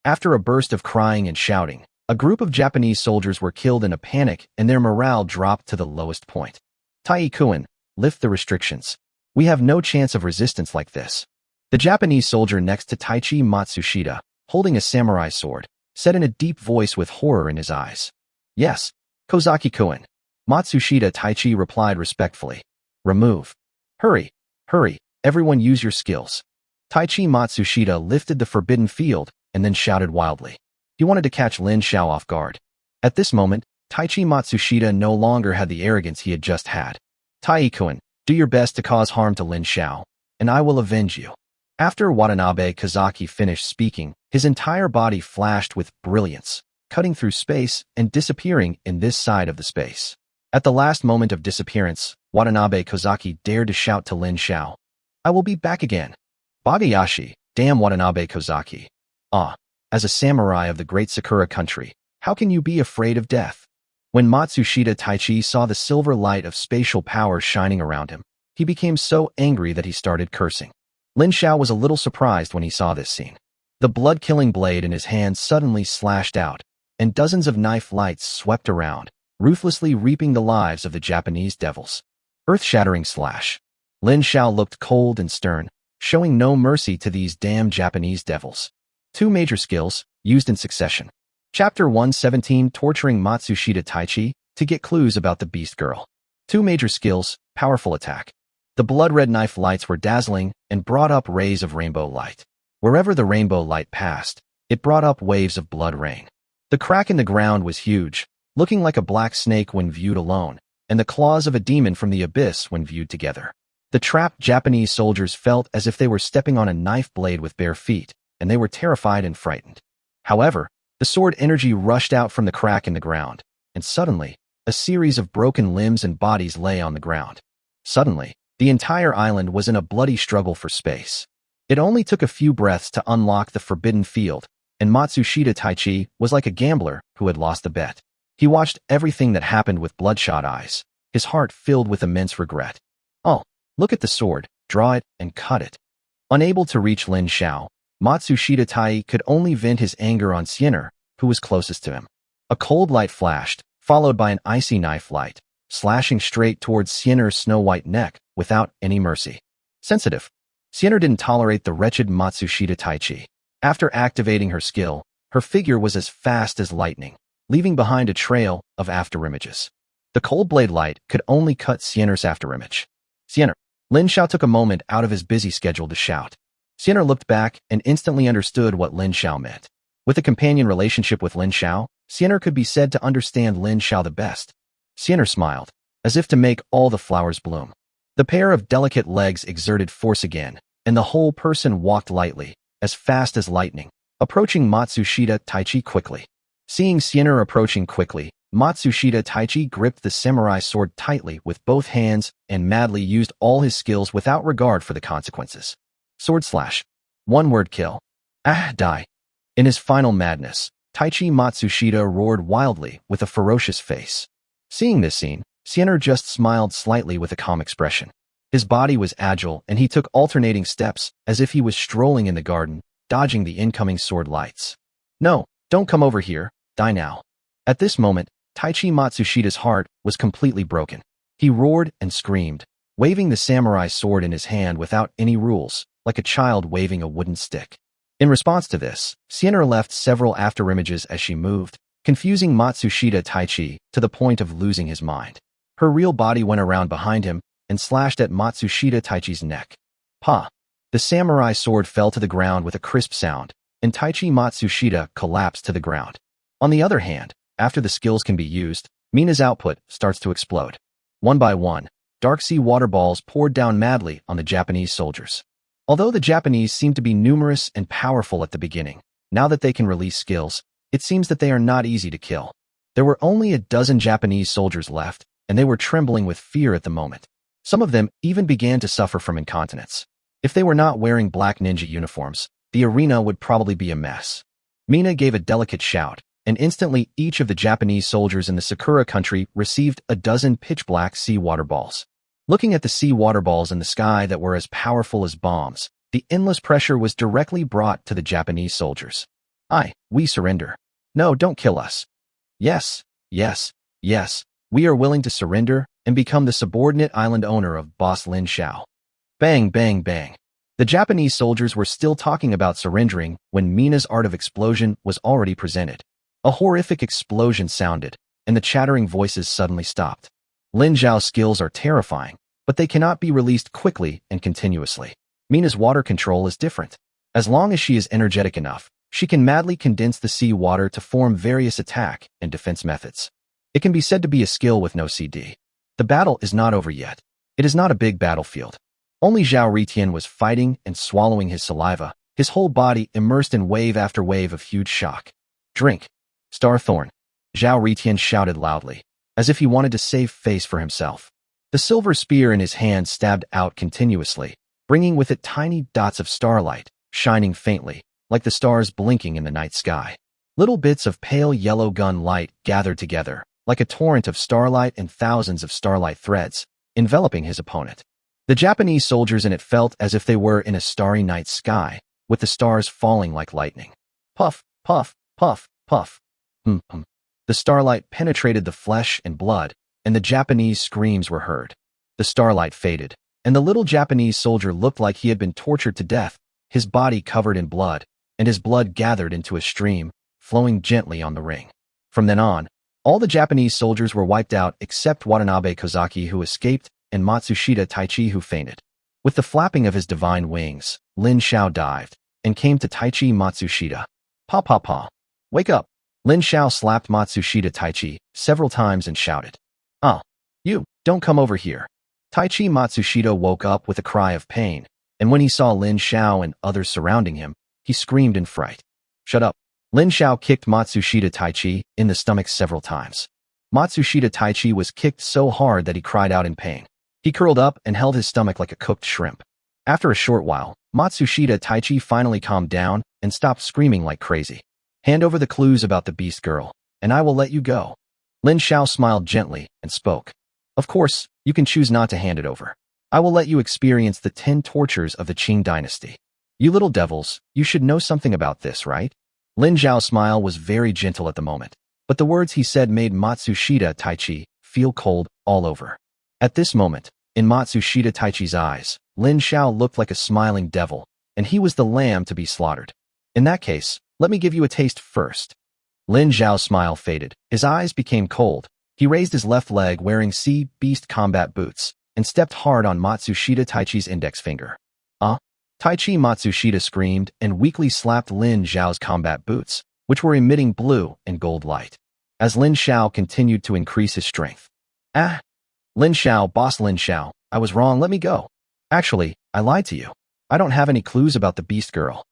[SPEAKER 1] After a burst of crying and shouting, a group of Japanese soldiers were killed in a panic and their morale dropped to the lowest point. Tai-Kun, lift the restrictions. We have no chance of resistance like this. The Japanese soldier next to Taichi Matsushita, holding a samurai sword, said in a deep voice with horror in his eyes. Yes, Kozaki-kun. Matsushita Taichi replied respectfully. Remove. Hurry, hurry, everyone use your skills. Taichi Matsushita lifted the forbidden field and then shouted wildly. He wanted to catch Lin Xiao off guard. At this moment, Taichi Matsushita no longer had the arrogance he had just had. Tai-Kun, do your best to cause harm to Lin Xiao, and I will avenge you. After Watanabe Kazaki finished speaking, his entire body flashed with brilliance, cutting through space and disappearing in this side of the space. At the last moment of disappearance, Watanabe Kazaki dared to shout to Lin Xiao, I will be back again. Bagayashi, damn Watanabe Kazaki. As a samurai of the great Sakura country, how can you be afraid of death? When Matsushita Taichi saw the silver light of spatial power shining around him, he became so angry that he started cursing. Lin Xiao was a little surprised when he saw this scene. The blood-killing blade in his hand suddenly slashed out, and dozens of knife lights swept around, ruthlessly reaping the lives of the Japanese devils. Earth-shattering slash. Lin Xiao looked cold and stern, showing no mercy to these damn Japanese devils. Two major skills, used in succession. Chapter 117, torturing Matsushita Taichi to get clues about the beast girl. Two major skills, powerful attack. The blood-red knife lights were dazzling and brought up rays of rainbow light. Wherever the rainbow light passed, it brought up waves of blood rain. The crack in the ground was huge, looking like a black snake when viewed alone, and the claws of a demon from the abyss when viewed together. The trapped Japanese soldiers felt as if they were stepping on a knife blade with bare feet, and they were terrified and frightened. However, the sword energy rushed out from the crack in the ground, and suddenly, a series of broken limbs and bodies lay on the ground. Suddenly, the entire island was in a bloody struggle for space. It only took a few breaths to unlock the forbidden field, and Matsushita Taichi was like a gambler who had lost the bet. He watched everything that happened with bloodshot eyes, his heart filled with immense regret. Oh, look at the sword, draw it, and cut it. Unable to reach Lin Xiao, Matsushita Tai could only vent his anger on Xiener, who was closest to him. A cold light flashed, followed by an icy knife light, slashing straight towards Xiener's snow-white neck without any mercy. Sensitive. Sienna didn't tolerate the wretched Matsushita Tai Chi. After activating her skill, her figure was as fast as lightning, leaving behind a trail of afterimages. The cold blade light could only cut Sienna's afterimage. Sienna. Lin Xiao took a moment out of his busy schedule to shout. Sienna looked back and instantly understood what Lin Xiao meant. With a companion relationship with Lin Xiao, Sienna could be said to understand Lin Xiao the best. Sienna smiled, as if to make all the flowers bloom. The pair of delicate legs exerted force again, and the whole person walked lightly, as fast as lightning, approaching Matsushita Tai Chi quickly. Seeing Sienna approaching quickly, Matsushita Tai Chi gripped the samurai sword tightly with both hands and madly used all his skills without regard for the consequences. Sword slash. One-word kill. Ah, die. In his final madness, Tai Chi Matsushita roared wildly with a ferocious face. Seeing this scene, Sienna just smiled slightly with a calm expression. His body was agile and he took alternating steps as if he was strolling in the garden, dodging the incoming sword lights. No, don't come over here, die now. At this moment, Tai Chi Matsushita's heart was completely broken. He roared and screamed, waving the samurai sword in his hand without any rules, like a child waving a wooden stick. In response to this, Sienna left several afterimages as she moved, confusing Matsushita Tai Chi to the point of losing his mind. Her real body went around behind him and slashed at Matsushita Tai Chi's neck. Pa! The samurai sword fell to the ground with a crisp sound, and Tai Chi Matsushita collapsed to the ground. On the other hand, after the skills can be used, Mina's output starts to explode. One by one, dark sea water balls poured down madly on the Japanese soldiers. Although the Japanese seem to be numerous and powerful at the beginning, now that they can release skills, it seems that they are not easy to kill. There were only a dozen Japanese soldiers left, and they were trembling with fear at the moment. Some of them even began to suffer from incontinence. If they were not wearing black ninja uniforms, the arena would probably be a mess. Mina gave a delicate shout, and instantly each of the Japanese soldiers in the Sakura country received a dozen pitch-black sea water balls. Looking at the sea water balls in the sky that were as powerful as bombs, the endless pressure was directly brought to the Japanese soldiers. We surrender. No, don't kill us. Yes, yes, yes, we are willing to surrender and become the subordinate island owner of Boss Lin Xiao. Bang, bang, bang. The Japanese soldiers were still talking about surrendering when Mina's art of explosion was already presented. A horrific explosion sounded, and the chattering voices suddenly stopped. Lin Xiao's skills are terrifying, but they cannot be released quickly and continuously. Mina's water control is different. As long as she is energetic enough, she can madly condense the sea water to form various attack and defense methods. It can be said to be a skill with no CD. The battle is not over yet. It is not a big battlefield. Only Zhao Ritian was fighting and swallowing his saliva, his whole body immersed in wave after wave of huge shock. Drink. Star Thorn. Zhao Ritian shouted loudly, as if he wanted to save face for himself. The silver spear in his hand stabbed out continuously, bringing with it tiny dots of starlight, shining faintly, like the stars blinking in the night sky. Little bits of pale yellow gun light gathered together, like a torrent of starlight and thousands of starlight threads, enveloping his opponent. The Japanese soldiers in it felt as if they were in a starry night sky, with the stars falling like lightning. Puff, puff, puff, puff. The starlight penetrated the flesh and blood, and the Japanese screams were heard. The starlight faded, and the little Japanese soldier looked like he had been tortured to death, his body covered in blood, and his blood gathered into a stream, flowing gently on the ring. From then on, all the Japanese soldiers were wiped out except Watanabe Kozaki, who escaped, and Matsushita Tai Chi, who fainted. With the flapping of his divine wings, Lin Xiao dived, and came to Tai Chi Matsushita. Pa pa pa. Wake up. Lin Xiao slapped Matsushita Tai Chi several times and shouted. You, don't come over here. Tai Chi Matsushita woke up with a cry of pain, and when he saw Lin Xiao and others surrounding him, he screamed in fright. Shut up. Lin Xiao kicked Matsushita Tai Chi in the stomach several times. Matsushita Tai Chi was kicked so hard that he cried out in pain. He curled up and held his stomach like a cooked shrimp. After a short while, Matsushita Tai Chi finally calmed down and stopped screaming like crazy. Hand over the clues about the beast girl, and I will let you go. Lin Xiao smiled gently and spoke. Of course, you can choose not to hand it over. I will let you experience the 10 tortures of the Qing dynasty. You little devils, you should know something about this, right? Lin Xiao's smile was very gentle at the moment, but the words he said made Matsushita Tai Chi feel cold all over. At this moment, in Matsushita Tai Chi's eyes, Lin Xiao looked like a smiling devil, and he was the lamb to be slaughtered. In that case, let me give you a taste first. Lin Xiao's smile faded. His eyes became cold. He raised his left leg wearing sea beast combat boots and stepped hard on Matsushita Taichi's index finger. Taichi Matsushita screamed and weakly slapped Lin Xiao's combat boots, which were emitting blue and gold light, as Lin Xiao continued to increase his strength. Lin Xiao, boss Lin Xiao, I was wrong, let me go. Actually, I lied to you. I don't have any clues about the beast girl.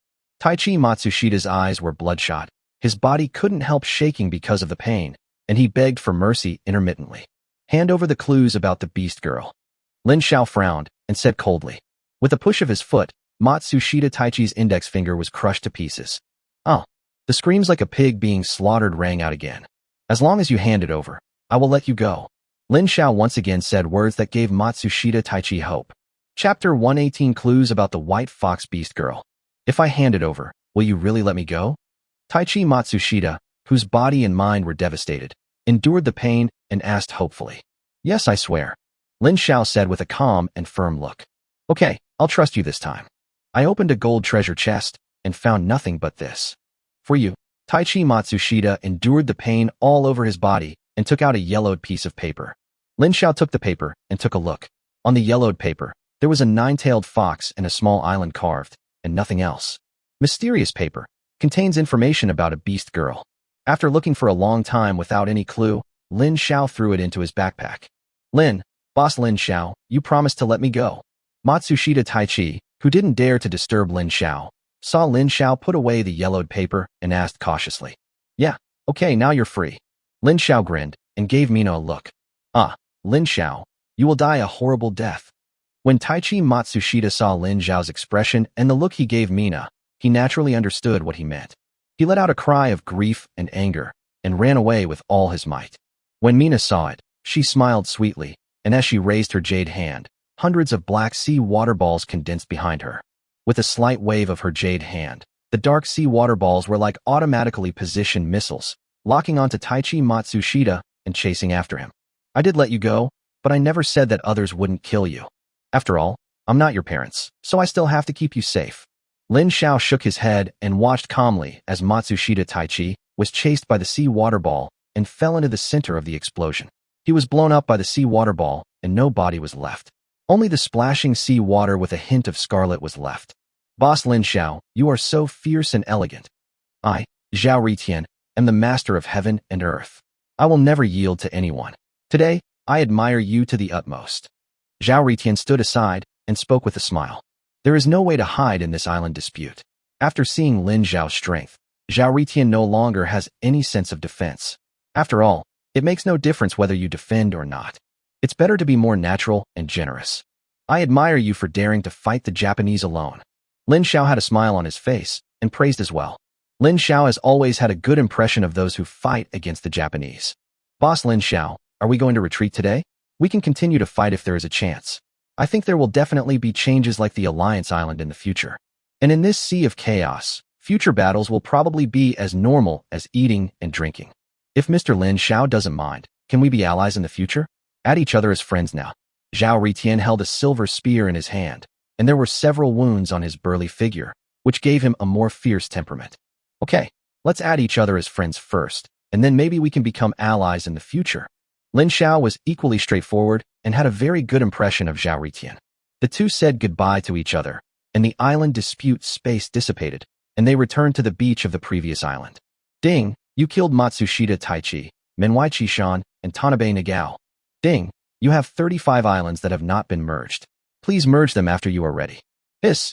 [SPEAKER 1] Taichi Matsushita's eyes were bloodshot. His body couldn't help shaking because of the pain, and he begged for mercy intermittently. Hand over the clues about the beast girl. Lin Xiao frowned and said coldly. With a push of his foot, Matsushita Taichi's index finger was crushed to pieces. The screams like a pig being slaughtered rang out again. As long as you hand it over, I will let you go. Lin Xiao once again said words that gave Matsushita Taichi hope. Chapter 118 Clues about the White Fox Beast Girl. If I hand it over, will you really let me go? Taichi Matsushita, whose body and mind were devastated, endured the pain and asked hopefully. Yes, I swear. Lin Xiao said with a calm and firm look. Okay, I'll trust you this time. I opened a gold treasure chest and found nothing but this. For you. Taichi Matsushita endured the pain all over his body and took out a yellowed piece of paper. Lin Xiao took the paper and took a look. On the yellowed paper, there was a nine-tailed fox and a small island carved, and nothing else. Mysterious paper. Contains information about a beast girl. After looking for a long time without any clue, Lin Xiao threw it into his backpack. Boss Lin Xiao, you promised to let me go. Matsushita Taichi, who didn't dare to disturb Lin Xiao, saw Lin Xiao put away the yellowed paper and asked cautiously. Yeah, okay, now you're free. Lin Xiao grinned and gave Mina a look. Lin Xiao, you will die a horrible death. When Taichi Matsushita saw Lin Xiao's expression and the look he gave Mina, he naturally understood what he meant. He let out a cry of grief and anger and ran away with all his might. When Mina saw it, she smiled sweetly, and as she raised her jade hand, hundreds of black sea water balls condensed behind her. With a slight wave of her jade hand, the dark sea water balls were like automatically positioned missiles, locking onto Taichi Matsushita and chasing after him. I did let you go, but I never said that others wouldn't kill you. After all, I'm not your parents, so I still have to keep you safe. Lin Xiao shook his head and watched calmly as Matsushita Taichi was chased by the sea water ball and fell into the center of the explosion. He was blown up by the sea water ball and no body was left. Only the splashing sea water with a hint of scarlet was left. Boss Lin Xiao, you are so fierce and elegant. I, Zhao Ritian, am the master of heaven and earth. I will never yield to anyone. Today, I admire you to the utmost. Zhao Ritian stood aside and spoke with a smile. There is no way to hide in this island dispute. After seeing Lin Xiao's strength, Zhao Ritian no longer has any sense of defense. After all, it makes no difference whether you defend or not. It's better to be more natural and generous. I admire you for daring to fight the Japanese alone. Lin Xiao had a smile on his face and praised as well. Lin Xiao has always had a good impression of those who fight against the Japanese. Boss Lin Xiao, are we going to retreat today? We can continue to fight if there is a chance. I think there will definitely be changes like the Alliance Island in the future. And in this sea of chaos, future battles will probably be as normal as eating and drinking. If Mr. Lin Xiao doesn't mind, can we be allies in the future? At each other as friends now. Zhao Ritian held a silver spear in his hand, and there were several wounds on his burly figure, which gave him a more fierce temperament. Okay, let's add each other as friends first, and then maybe we can become allies in the future. Lin Xiao was equally straightforward and had a very good impression of Zhao Ritian. The two said goodbye to each other, and the island dispute space dissipated, and they returned to the beach of the previous island. Ding, you killed Matsushita Taichi, Menwai Qishan, and Tanabe Nagao. Ding, you have 35 islands that have not been merged. Please merge them after you are ready.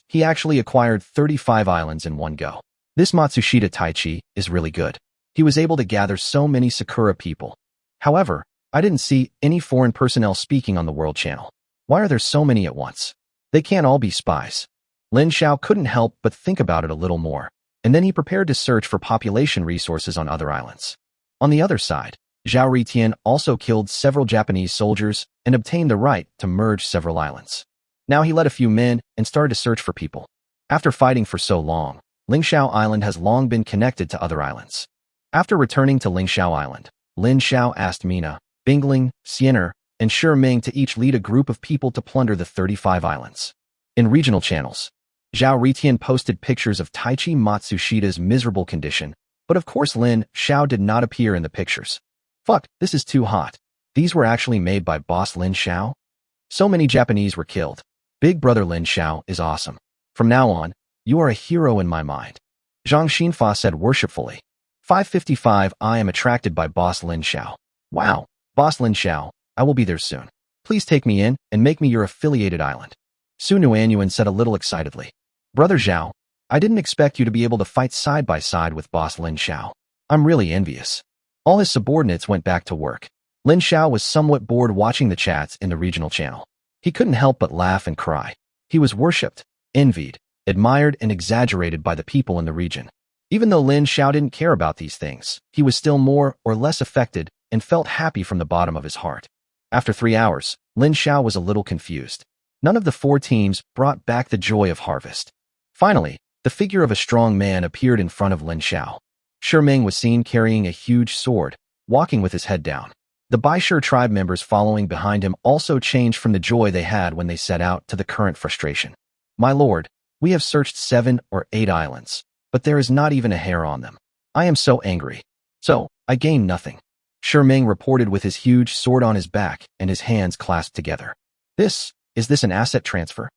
[SPEAKER 1] He actually acquired 35 islands in one go. This Matsushita Taichi is really good. He was able to gather so many Sakura people. However, I didn't see any foreign personnel speaking on the World Channel. Why are there so many at once? They can't all be spies. Lin Xiao couldn't help but think about it a little more, and then he prepared to search for population resources on other islands. On the other side, Zhao Ritian also killed several Japanese soldiers and obtained the right to merge several islands. Now he led a few men and started to search for people. After fighting for so long, Lingxiao Island has long been connected to other islands. After returning to Lingxiao Island, Lin Xiao asked Mina, Bingling, Siener, and Shi Ming to each lead a group of people to plunder the 35 islands. In regional channels, Zhao Ritian posted pictures of Taichi Matsushida's miserable condition, but of course Lin Xiao did not appear in the pictures. Fuck, this is too hot. These were actually made by boss Lin Xiao? So many Japanese were killed. Big brother Lin Xiao is awesome. From now on, you are a hero in my mind. Zhang Xinfa said worshipfully. 555 I am attracted by boss Lin Xiao. Wow, boss Lin Xiao, I will be there soon. Please take me in and make me your affiliated island. Su Nuanyuan said a little excitedly. Brother Zhao, I didn't expect you to be able to fight side by side with boss Lin Xiao. I'm really envious. All his subordinates went back to work. Lin Xiao was somewhat bored watching the chats in the regional channel. He couldn't help but laugh and cry. He was worshipped, envied, admired, and exaggerated by the people in the region. Even though Lin Xiao didn't care about these things, he was still more or less affected and felt happy from the bottom of his heart. After 3 hours, Lin Xiao was a little confused. None of the 4 teams brought back the joy of harvest. Finally, the figure of a strong man appeared in front of Lin Xiao. Shi Ming was seen carrying a huge sword, walking with his head down. The Baishir tribe members following behind him also changed from the joy they had when they set out to the current frustration. My lord, we have searched 7 or 8 islands, but there is not even a hair on them. I am so angry. So, I gain nothing. Shi Ming reported with his huge sword on his back and his hands clasped together. Is this an asset transfer?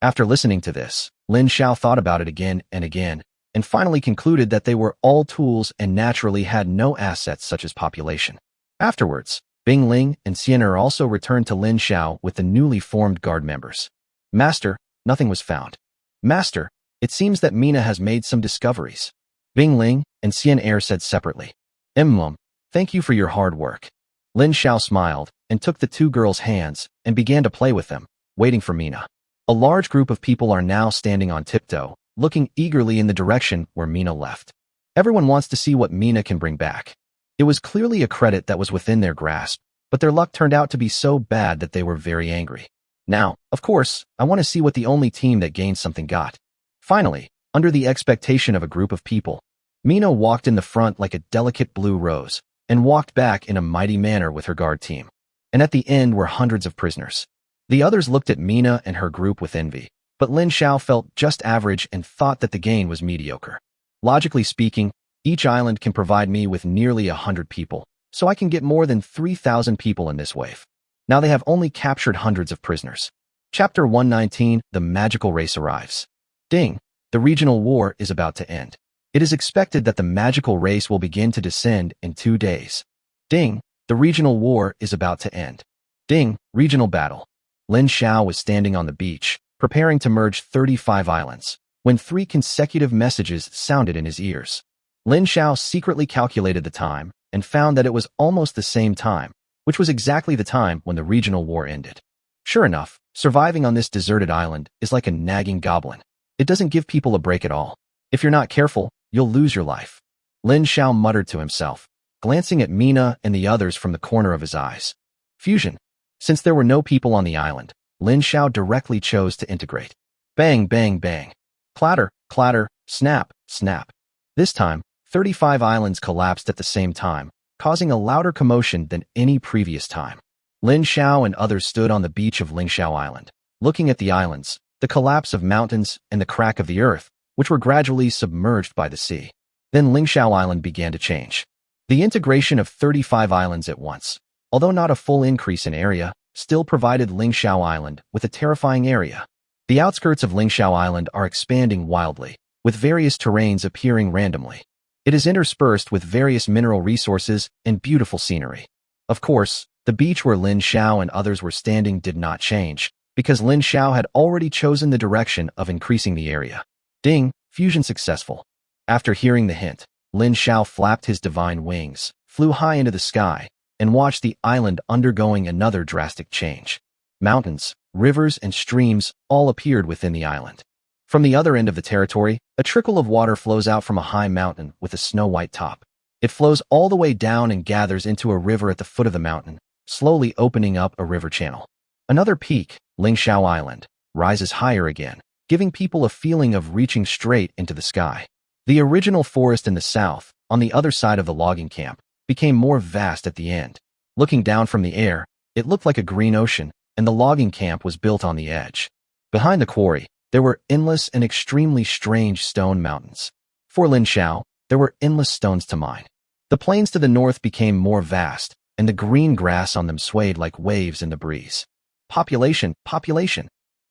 [SPEAKER 1] After listening to this, Lin Xiao thought about it again and finally concluded that they were all tools and naturally had no assets such as population. Afterwards, Bing Ling and Xianer also returned to Lin Xiao with the newly formed guard members. Master, nothing was found. Master, it seems that Mina has made some discoveries. Bing Ling and Xianer said separately. Thank you for your hard work. Lin Xiao smiled and took the 2 girls' hands and began to play with them, waiting for Mina. A large group of people are now standing on tiptoe, looking eagerly in the direction where Mina left. Everyone wants to see what Mina can bring back. It was clearly a credit that was within their grasp, but their luck turned out to be so bad that they were very angry. Now, of course, I want to see what the only team that gained something got. Finally, under the expectation of a group of people, Mina walked in the front like a delicate blue rose and walked back in a mighty manner with her guard team. And at the end were hundreds of prisoners. The others looked at Mina and her group with envy, but Lin Xiao felt just average and thought that the gain was mediocre. Logically speaking, each island can provide me with nearly 100 people, so I can get more than 3,000 people in this wave. Now they have only captured hundreds of prisoners. Chapter 119, The Magical Race Arrives. Ding! The regional war is about to end. It is expected that the magical race will begin to descend in 2 days. Ding! The regional war is about to end. Ding! Regional battle. Lin Xiao was standing on the beach, preparing to merge 35 islands, when 3 consecutive messages sounded in his ears. Lin Xiao secretly calculated the time and found that it was almost the same time, which was exactly the time when the regional war ended. Sure enough, surviving on this deserted island is like a nagging goblin. It doesn't give people a break at all. If you're not careful, you'll lose your life. Lin Xiao muttered to himself, glancing at Mina and the others from the corner of his eyes. Fusion. Since there were no people on the island, Lin Xiao directly chose to integrate. Bang, bang, bang. Clatter, clatter, snap, snap. This time, 35 islands collapsed at the same time, causing a louder commotion than any previous time. Lin Xiao and others stood on the beach of Lingxiao Island, looking at the islands, the collapse of mountains, and the crack of the earth, which were gradually submerged by the sea. Then Lingxiao Island began to change. The integration of 35 islands at once, although not a full increase in area, still provided Lingxiao Island with a terrifying area. The outskirts of Lingxiao Island are expanding wildly, with various terrains appearing randomly. It is interspersed with various mineral resources and beautiful scenery. Of course, the beach where Lin Xiao and others were standing did not change, because Lin Xiao had already chosen the direction of increasing the area. Ding! Fusion successful. After hearing the hint, Lin Xiao flapped his divine wings, flew high into the sky, and watched the island undergoing another drastic change. Mountains, rivers, and streams all appeared within the island. From the other end of the territory, a trickle of water flows out from a high mountain with a snow-white top. It flows all the way down and gathers into a river at the foot of the mountain, slowly opening up a river channel. Another peak, Lingxiao Island, rises higher again, giving people a feeling of reaching straight into the sky. The original forest in the south, on the other side of the logging camp, became more vast at the end. Looking down from the air, it looked like a green ocean, and the logging camp was built on the edge. Behind the quarry, there were endless and extremely strange stone mountains. For Lin Xiao, there were endless stones to mine. The plains to the north became more vast, and the green grass on them swayed like waves in the breeze. Population, population.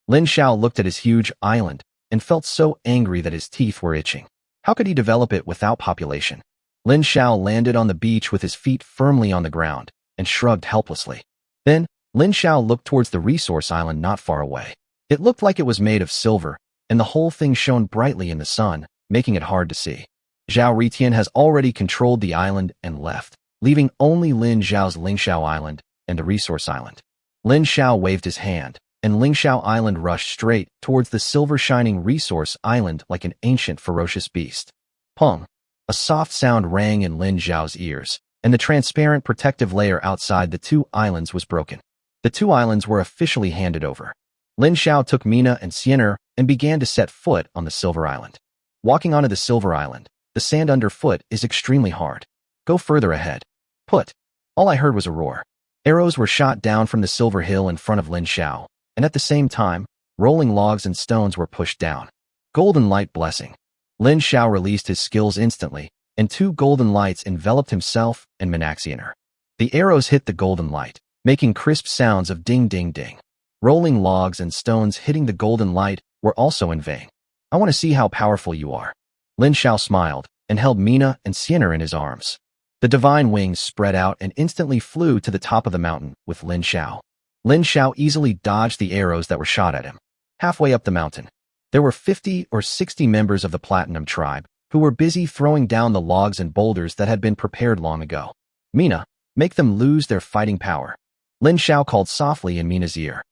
[SPEAKER 1] Lin Xiao looked at his huge island and felt so angry that his teeth were itching. How could he develop it without population? Lin Xiao landed on the beach with his feet firmly on the ground and shrugged helplessly. Then, Lin Xiao looked towards the resource island not far away. It looked like it was made of silver, and the whole thing shone brightly in the sun, making it hard to see. Zhao Ritian has already controlled the island and left, leaving only Lin Xiao's Ling Xiao Island and the resource island. Lin Xiao waved his hand, and Ling Xiao Island rushed straight towards the silver-shining resource island like an ancient ferocious beast. Pong! A soft sound rang in Lin Xiao's ears, and the transparent protective layer outside the two islands was broken. The two islands were officially handed over. Lin Xiao took Mina and Xian'er and began to set foot on the Silver Island. Walking onto the Silver Island, the sand underfoot is extremely hard. Go further ahead. Put. All I heard was a roar. Arrows were shot down from the silver hill in front of Lin Xiao, and at the same time, rolling logs and stones were pushed down. Golden light blessing. Lin Xiao released his skills instantly, and two golden lights enveloped himself and Xian'er. The arrows hit the golden light, making crisp sounds of ding ding ding. Rolling logs and stones hitting the golden light were also in vain. I want to see how powerful you are. Lin Xiao smiled and held Mina and Xian'er in his arms. The divine wings spread out and instantly flew to the top of the mountain with Lin Xiao. Lin Xiao easily dodged the arrows that were shot at him. Halfway up the mountain, there were 50 or 60 members of the Platinum tribe who were busy throwing down the logs and boulders that had been prepared long ago. Mina, make them lose their fighting power. Lin Xiao called softly in Mina's ear.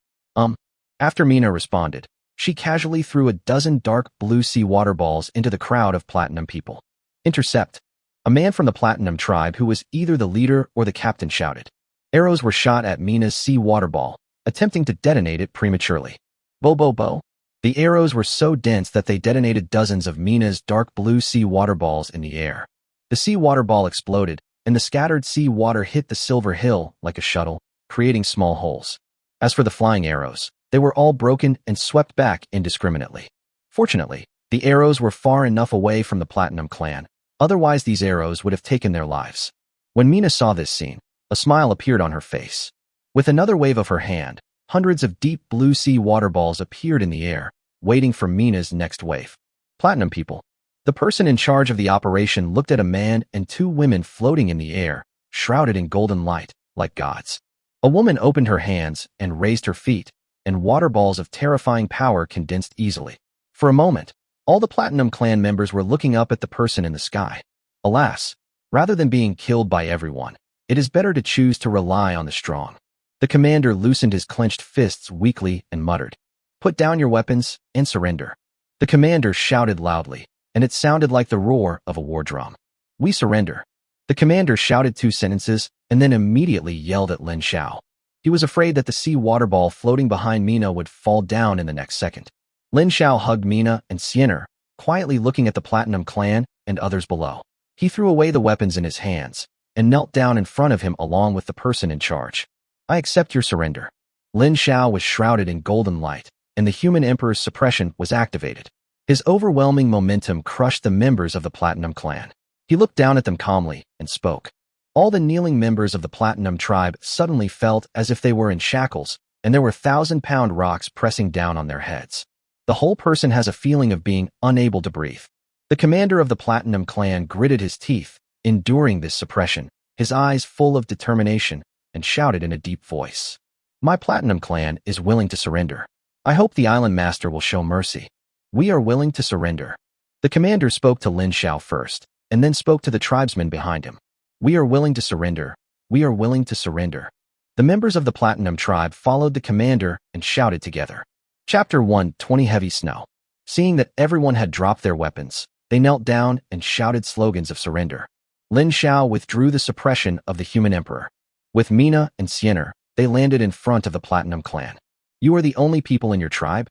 [SPEAKER 1] After Mina responded, she casually threw a dozen dark blue sea water balls into the crowd of Platinum people. Intercept. A man from the Platinum tribe who was either the leader or the captain shouted. Arrows were shot at Mina's sea water ball, attempting to detonate it prematurely. Bo bo bo. The arrows were so dense that they detonated dozens of Mina's dark blue sea water balls in the air. The sea water ball exploded, and the scattered sea water hit the silver hill like a shuttle, creating small holes. As for the flying arrows, they were all broken and swept back indiscriminately. Fortunately, the arrows were far enough away from the Platinum clan, otherwise these arrows would have taken their lives. When Mina saw this scene, a smile appeared on her face. With another wave of her hand, hundreds of deep blue sea water balls appeared in the air, waiting for Mina's next wave. Platinum people. The person in charge of the operation looked at a man and two women floating in the air, shrouded in golden light, like gods. A woman opened her hands and raised her feet, and water balls of terrifying power condensed easily. For a moment, all the Platinum clan members were looking up at the person in the sky. Alas, rather than being killed by everyone, it is better to choose to rely on the strong. The commander loosened his clenched fists weakly and muttered, "Put down your weapons and surrender." The commander shouted loudly, and it sounded like the roar of a war drum. "We surrender." The commander shouted two sentences and then immediately yelled at Lin Xiao. He was afraid that the sea water ball floating behind Mina would fall down in the next second. Lin Xiao hugged Mina and Xian'er, quietly looking at the Platinum clan and others below. He threw away the weapons in his hands and knelt down in front of him along with the person in charge. "I accept your surrender." Lin Xiao was shrouded in golden light, and the human emperor's suppression was activated. His overwhelming momentum crushed the members of the Platinum clan. He looked down at them calmly and spoke. All the kneeling members of the Platinum tribe suddenly felt as if they were in shackles, and there were 1,000-pound rocks pressing down on their heads. The whole person has a feeling of being unable to breathe. The commander of the Platinum clan gritted his teeth, enduring this suppression, his eyes full of determination, and shouted in a deep voice. "My Platinum clan is willing to surrender. I hope the island master will show mercy. We are willing to surrender." The commander spoke to Lin Xiao first, and then spoke to the tribesmen behind him. "We are willing to surrender. We are willing to surrender." The members of the Platinum tribe followed the commander and shouted together. Chapter 1:20 Heavy Snow. Seeing that everyone had dropped their weapons, they knelt down and shouted slogans of surrender. Lin Xiao withdrew the suppression of the human emperor. With Mina and Xian'er, they landed in front of the Platinum clan. "You are the only people in your tribe?"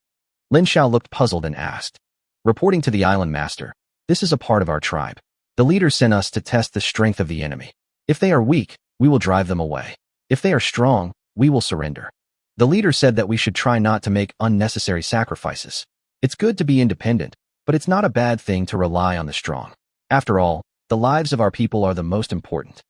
[SPEAKER 1] Lin Xiao looked puzzled and asked. "Reporting to the island master, this is a part of our tribe. The leader sent us to test the strength of the enemy. If they are weak, we will drive them away. If they are strong, we will surrender." The leader said that we should try not to make unnecessary sacrifices. It's good to be independent, but it's not a bad thing to rely on the strong. After all, the lives of our people are the most important.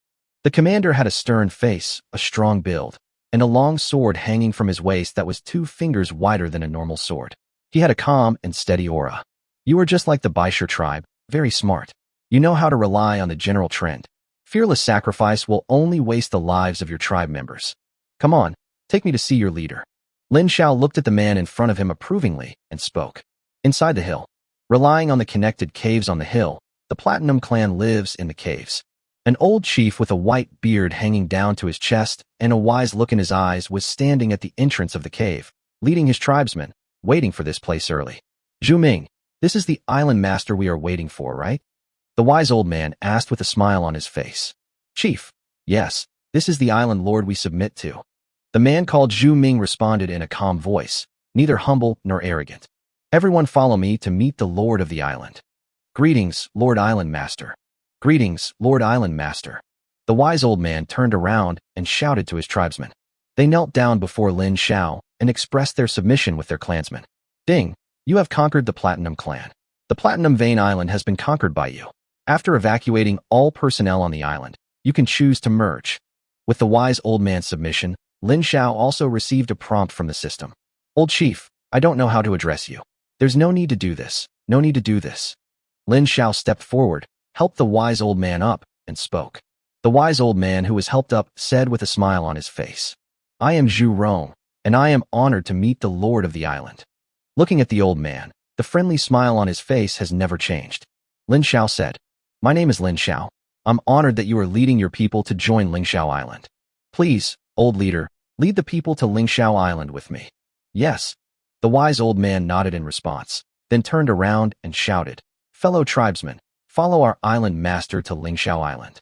[SPEAKER 1] The commander had a stern face, a strong build, and a long sword hanging from his waist that was 2 fingers wider than a normal sword. He had a calm and steady aura. You are just like the Baishur tribe, very smart. You know how to rely on the general trend. Fearless sacrifice will only waste the lives of your tribe members. Come on, take me to see your leader. Lin Xiao looked at the man in front of him approvingly and spoke. Inside the hill, relying on the connected caves on the hill, the Platinum clan lives in the caves. An old chief with a white beard hanging down to his chest and a wise look in his eyes was standing at the entrance of the cave, leading his tribesmen, waiting for this place early. Zhu Ming, this is the island master we are waiting for, right? The wise old man asked with a smile on his face. Chief, yes, this is the island lord we submit to. The man called Zhu Ming responded in a calm voice, neither humble nor arrogant. Everyone follow me to meet the lord of the island. Greetings, Lord Island Master. Greetings, Lord Island Master. The wise old man turned around and shouted to his tribesmen. They knelt down before Lin Xiao and expressed their submission with their clansmen. Ding, you have conquered the Platinum clan. The Platinum Vein Island has been conquered by you. After evacuating all personnel on the island, you can choose to merge. With the wise old man's submission, Lin Xiao also received a prompt from the system. Old chief, I don't know how to address you. There's no need to do this. No need to do this. Lin Xiao stepped forward, helped the wise old man up, and spoke. The wise old man who was helped up said with a smile on his face, I am Zhu Rong, and I am honored to meet the lord of the island. Looking at the old man, the friendly smile on his face has never changed. Lin Xiao said, My name is Lin Xiao. I'm honored that you are leading your people to join Ling Xiao Island. Please, old leader, lead the people to Ling Xiao Island with me. Yes. The wise old man nodded in response, then turned around and shouted, Fellow tribesmen, follow our island master to Ling Xiao Island.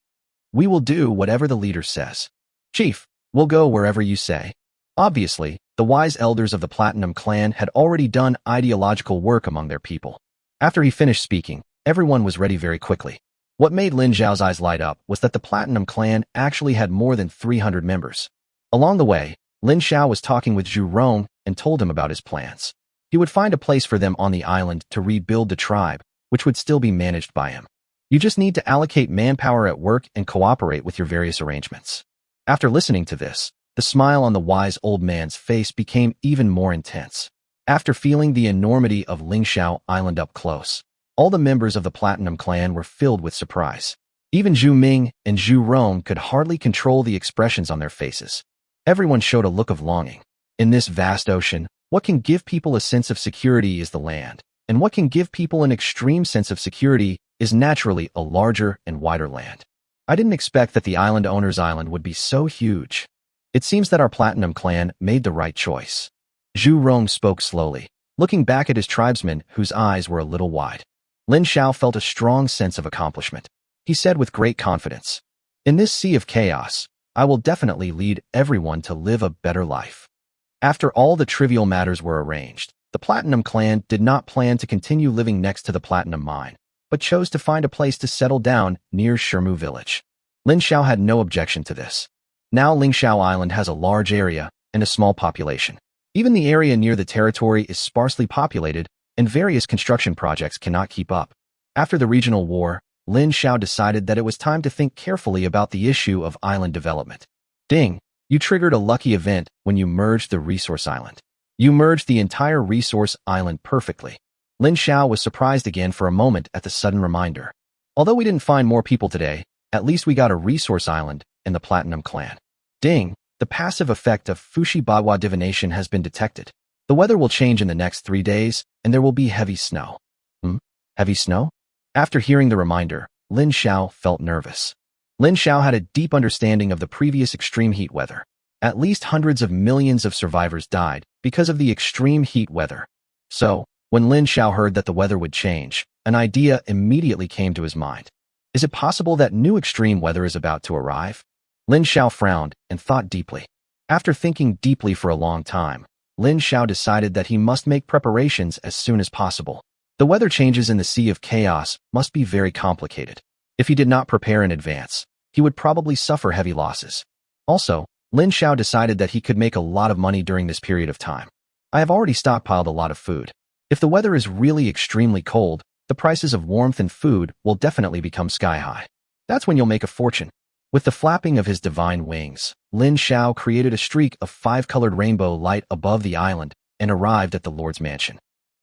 [SPEAKER 1] We will do whatever the leader says. Chief, we'll go wherever you say. Obviously, the wise elders of the Platinum clan had already done ideological work among their people. After he finished speaking, everyone was ready very quickly. What made Lin Xiao's eyes light up was that the Platinum clan actually had more than 300 members. Along the way, Lin Xiao was talking with Zhu Rong and told him about his plans. He would find a place for them on the island to rebuild the tribe, which would still be managed by him. You just need to allocate manpower at work and cooperate with your various arrangements. After listening to this, the smile on the wise old man's face became even more intense. After feeling the enormity of Ling Xiao Island up close, all the members of the Platinum clan were filled with surprise. Even Zhu Ming and Zhu Rong could hardly control the expressions on their faces. Everyone showed a look of longing. In this vast ocean, what can give people a sense of security is the land, and what can give people an extreme sense of security is naturally a larger and wider land. I didn't expect that the island owner's island would be so huge. It seems that our Platinum clan made the right choice. Zhu Rong spoke slowly, looking back at his tribesmen whose eyes were a little wide. Lin Xiao felt a strong sense of accomplishment. He said with great confidence, In this sea of chaos, I will definitely lead everyone to live a better life. After all the trivial matters were arranged, the Platinum clan did not plan to continue living next to the Platinum mine, but chose to find a place to settle down near Shermu village. Lin Xiao had no objection to this. Now Ling Xiao Island has a large area and a small population. Even the area near the territory is sparsely populated, and various construction projects cannot keep up. After the regional war, Lin Xiao decided that it was time to think carefully about the issue of island development. Ding, you triggered a lucky event when you merged the resource island. You merged the entire resource island perfectly. Lin Xiao was surprised again for a moment at the sudden reminder. Although we didn't find more people today, at least we got a resource island in the Platinum clan. Ding, the passive effect of Fushi Bagua divination has been detected. The weather will change in the next 3 days, and there will be heavy snow. Heavy snow? After hearing the reminder, Lin Xiao felt nervous. Lin Xiao had a deep understanding of the previous extreme heat weather. At least hundreds of millions of survivors died because of the extreme heat weather. So, when Lin Xiao heard that the weather would change, an idea immediately came to his mind. Is it possible that new extreme weather is about to arrive? Lin Xiao frowned and thought deeply. After thinking deeply for a long time, Lin Xiao decided that he must make preparations as soon as possible. The weather changes in the Sea of Chaos must be very complicated. If he did not prepare in advance, he would probably suffer heavy losses. Also, Lin Xiao decided that he could make a lot of money during this period of time. I have already stockpiled a lot of food. If the weather is really extremely cold, the prices of warmth and food will definitely become sky high. That's when you'll make a fortune. With the flapping of his divine wings, Lin Xiao created a streak of 5-colored rainbow light above the island and arrived at the Lord's mansion.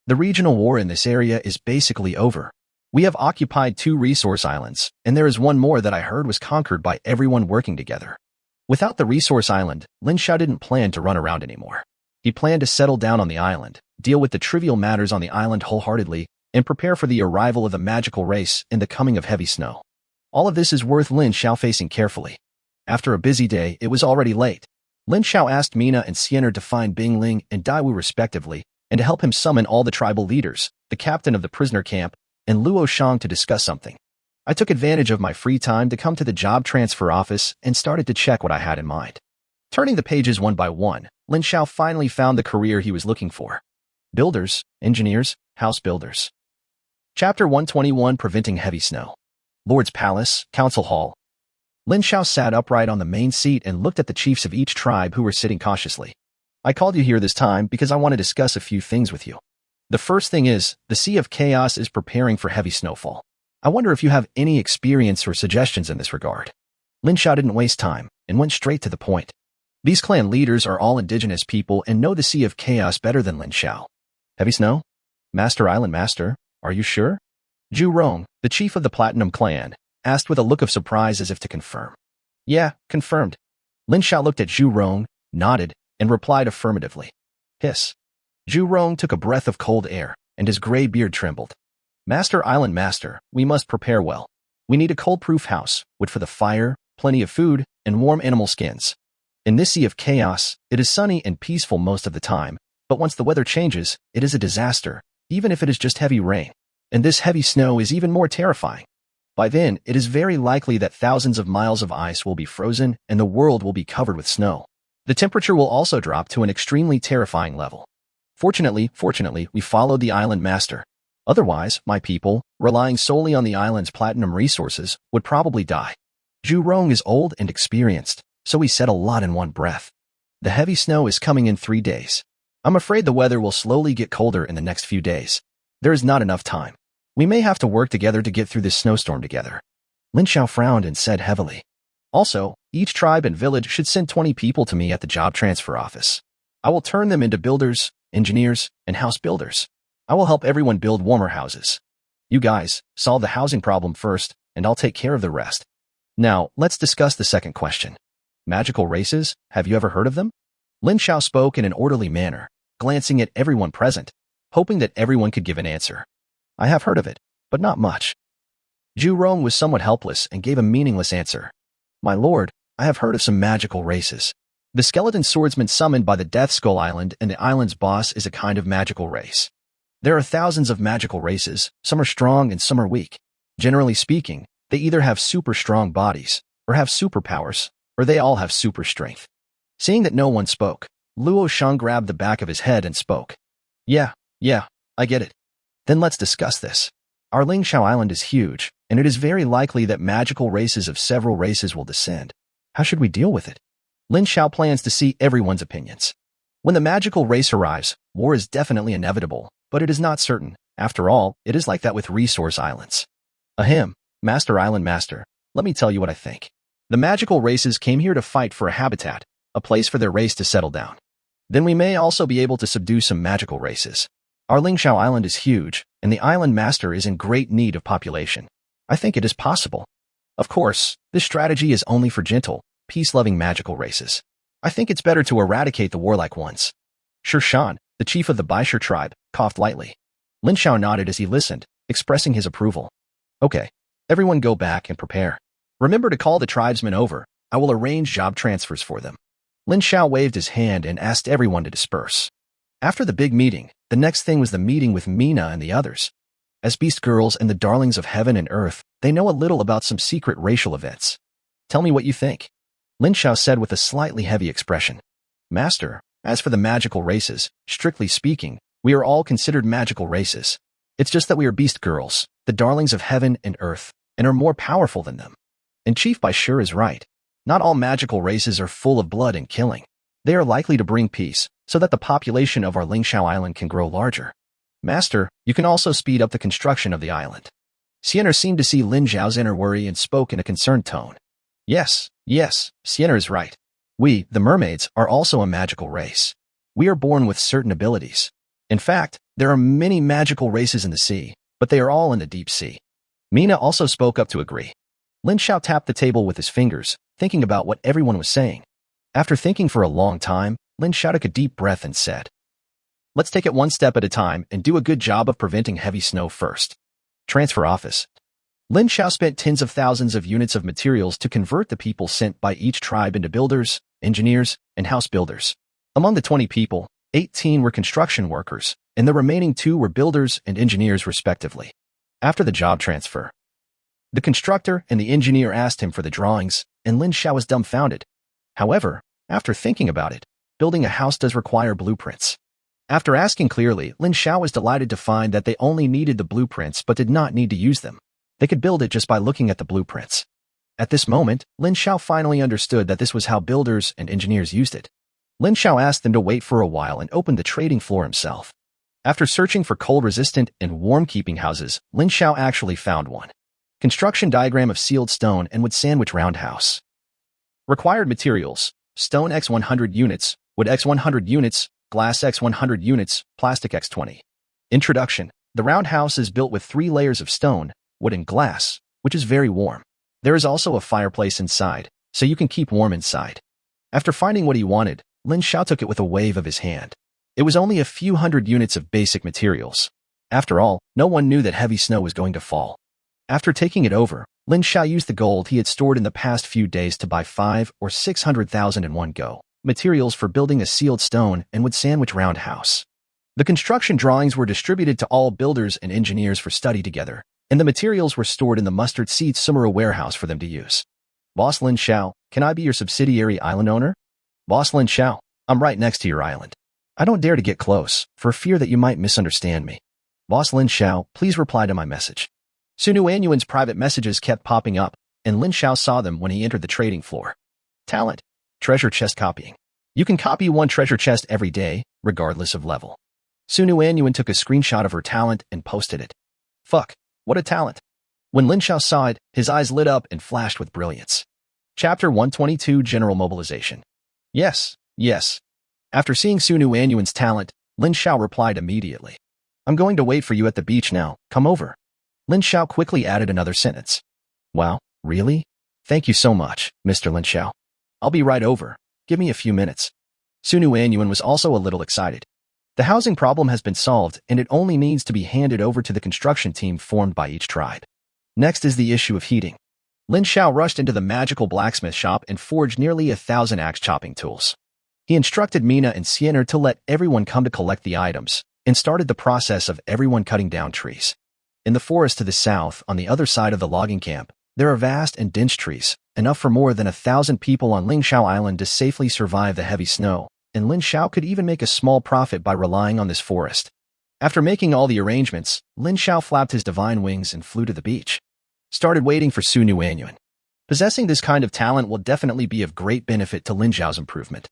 [SPEAKER 1] The regional war in this area is basically over. We have occupied 2 resource islands, and there is one more that I heard was conquered by everyone working together. Without the resource island, Lin Xiao didn't plan to run around anymore. He planned to settle down on the island, deal with the trivial matters on the island wholeheartedly, and prepare for the arrival of the magical race and the coming of heavy snow. All of this is worth Lin Xiao facing carefully. After a busy day, it was already late. Lin Xiao asked Mina and Xiener to find Bing Ling and Daiwu respectively, and to help him summon all the tribal leaders, the captain of the prisoner camp, and Luo Shang to discuss something. I took advantage of my free time to come to the job transfer office and started to check what I had in mind. Turning the pages one by one, Lin Xiao finally found the career he was looking for. Builders, engineers, house builders. Chapter 121, Preventing Heavy Snow. Lord's Palace, Council Hall. Lin Xiao sat upright on the main seat and looked at the chiefs of each tribe who were sitting cautiously. I called you here this time because I want to discuss a few things with you. The first thing is, the Sea of Chaos is preparing for heavy snowfall. I wonder if you have any experience or suggestions in this regard. Lin Xiao didn't waste time and went straight to the point. These clan leaders are all indigenous people and know the Sea of Chaos better than Lin Xiao. Heavy snow? Master Island Master, are you sure? Zhu Rong, the chief of the Platinum clan, asked with a look of surprise as if to confirm. Yeah, confirmed. Lin Xiao looked at Zhu Rong, nodded, and replied affirmatively. Hiss. Zhu Rong took a breath of cold air, and his gray beard trembled. Master Island Master, we must prepare well. We need a cold-proof house, wood for the fire, plenty of food, and warm animal skins. In this Sea of Chaos, it is sunny and peaceful most of the time, but once the weather changes, it is a disaster, even if it is just heavy rain. And this heavy snow is even more terrifying. By then, it is very likely that thousands of miles of ice will be frozen and the world will be covered with snow. The temperature will also drop to an extremely terrifying level. Fortunately, we followed the Island Master. Otherwise, my people, relying solely on the island's platinum resources, would probably die. Zhu Rong is old and experienced, so he said a lot in one breath. The heavy snow is coming in 3 days. I'm afraid the weather will slowly get colder in the next few days. There is not enough time. We may have to work together to get through this snowstorm together. Lin Xiao frowned and said heavily. Also, each tribe and village should send 20 people to me at the job transfer office. I will turn them into builders, engineers, and house builders. I will help everyone build warmer houses. You guys, solve the housing problem first, and I'll take care of the rest. Now, let's discuss the second question. Magical races, have you ever heard of them? Lin Xiao spoke in an orderly manner, glancing at everyone present, hoping that everyone could give an answer. I have heard of it, but not much. Zhu Rong was somewhat helpless and gave a meaningless answer. My lord, I have heard of some magical races. The skeleton swordsman summoned by the Death Skull Island and the island's boss is a kind of magical race. There are thousands of magical races, some are strong and some are weak. Generally speaking, they either have super strong bodies, or have superpowers, or they all have super strength. Seeing that no one spoke, Luo Shang grabbed the back of his head and spoke. Yeah, I get it. Then let's discuss this. Our Ling Xiao Island is huge, and it is very likely that magical races of several races will descend. How should we deal with it? Lin Xiao plans to see everyone's opinions. When the magical race arrives, war is definitely inevitable, but it is not certain. After all, it is like that with resource islands. Ahem, Master Island Master, let me tell you what I think. The magical races came here to fight for a habitat, a place for their race to settle down. Then we may also be able to subdue some magical races. Our Ling Xiao Island is huge, and the Island Master is in great need of population. I think it is possible. Of course, this strategy is only for gentle, peace-loving magical races. I think it's better to eradicate the warlike ones. Shi Shan, the chief of the Baisher tribe, coughed lightly. Lin Xiao nodded as he listened, expressing his approval. Okay, everyone go back and prepare. Remember to call the tribesmen over. I will arrange job transfers for them. Lin Xiao waved his hand and asked everyone to disperse. After the big meeting, the next thing was the meeting with Mina and the others. As beast girls and the darlings of heaven and earth, they know a little about some secret racial events. Tell me what you think. Lin Xiao said with a slightly heavy expression. Master, as for the magical races, strictly speaking, we are all considered magical races. It's just that we are beast girls, the darlings of heaven and earth, and are more powerful than them. And Chief Baisher is right. Not all magical races are full of blood and killing. They are likely to bring peace, so that the population of our Lin Xiao island can grow larger. Master, you can also speed up the construction of the island. Siener seemed to see Lin Xiao's inner worry and spoke in a concerned tone. Yes, Siener is right. We, the mermaids, are also a magical race. We are born with certain abilities. In fact, there are many magical races in the sea, but they are all in the deep sea. Mina also spoke up to agree. Lin Xiao tapped the table with his fingers, thinking about what everyone was saying. After thinking for a long time, Lin Xiao took a deep breath and said, "Let's take it one step at a time and do a good job of preventing heavy snow first." Transfer office. Lin Xiao spent tens of thousands of units of materials to convert the people sent by each tribe into builders, engineers, and house builders. Among the 20 people, 18 were construction workers, and the remaining 2 were builders and engineers respectively. After the job transfer, the constructor and the engineer asked him for the drawings, and Lin Xiao was dumbfounded. However, after thinking about it, building a house does require blueprints. After asking clearly, Lin Xiao was delighted to find that they only needed the blueprints but did not need to use them. They could build it just by looking at the blueprints. At this moment, Lin Xiao finally understood that this was how builders and engineers used it. Lin Xiao asked them to wait for a while and opened the trading floor himself. After searching for cold-resistant and warm-keeping houses, Lin Xiao actually found one. Construction diagram of sealed stone and wood sandwich roundhouse. Required materials: stone x 100 units, wood x 100 units, glass x 100 units, plastic x 20. Introduction. The roundhouse is built with 3 layers of stone, wood and glass, which is very warm. There is also a fireplace inside, so you can keep warm inside. After finding what he wanted, Lin Xiao took it with a wave of his hand. It was only a few hundred units of basic materials. After all, no one knew that heavy snow was going to fall. After taking it over, Lin Xiao used the gold he had stored in the past few days to buy 5 or 600,000 in one go, materials for building a sealed stone and wood sandwich roundhouse. The construction drawings were distributed to all builders and engineers for study together, and the materials were stored in the mustard seed Sumera warehouse for them to use. Boss Lin Xiao, can I be your subsidiary island owner? Boss Lin Xiao, I'm right next to your island. I don't dare to get close, for fear that you might misunderstand me. Boss Lin Xiao, please reply to my message. Sunu Anyuan's private messages kept popping up, and Lin Xiao saw them when he entered the trading floor. Talent. Treasure chest copying. You can copy 1 treasure chest every day, regardless of level. Sunu Anyuan took a screenshot of her talent and posted it. Fuck, what a talent. When Lin Xiao saw it, his eyes lit up and flashed with brilliance. Chapter 122 General Mobilization. Yes. After seeing Sunu Anyuan's talent, Lin Xiao replied immediately. I'm going to wait for you at the beach now, come over. Lin Xiao quickly added another sentence. Wow, really? Thank you so much, Mr. Lin Xiao. I'll be right over. Give me a few minutes. Sunu Anyuan was also a little excited. The housing problem has been solved, and it only needs to be handed over to the construction team formed by each tribe. Next is the issue of heating. Lin Xiao rushed into the magical blacksmith shop and forged nearly 1,000 axe chopping tools. He instructed Mina and Siener to let everyone come to collect the items, and started the process of everyone cutting down trees. In the forest to the south, on the other side of the logging camp, there are vast and dense trees, enough for more than 1,000 people on Ling Xiao Island to safely survive the heavy snow, and Lin Xiao could even make a small profit by relying on this forest. After making all the arrangements, Lin Xiao flapped his divine wings and flew to the beach. Started waiting for Sunu Anyuan. Possessing this kind of talent will definitely be of great benefit to Lin Xiao's improvement.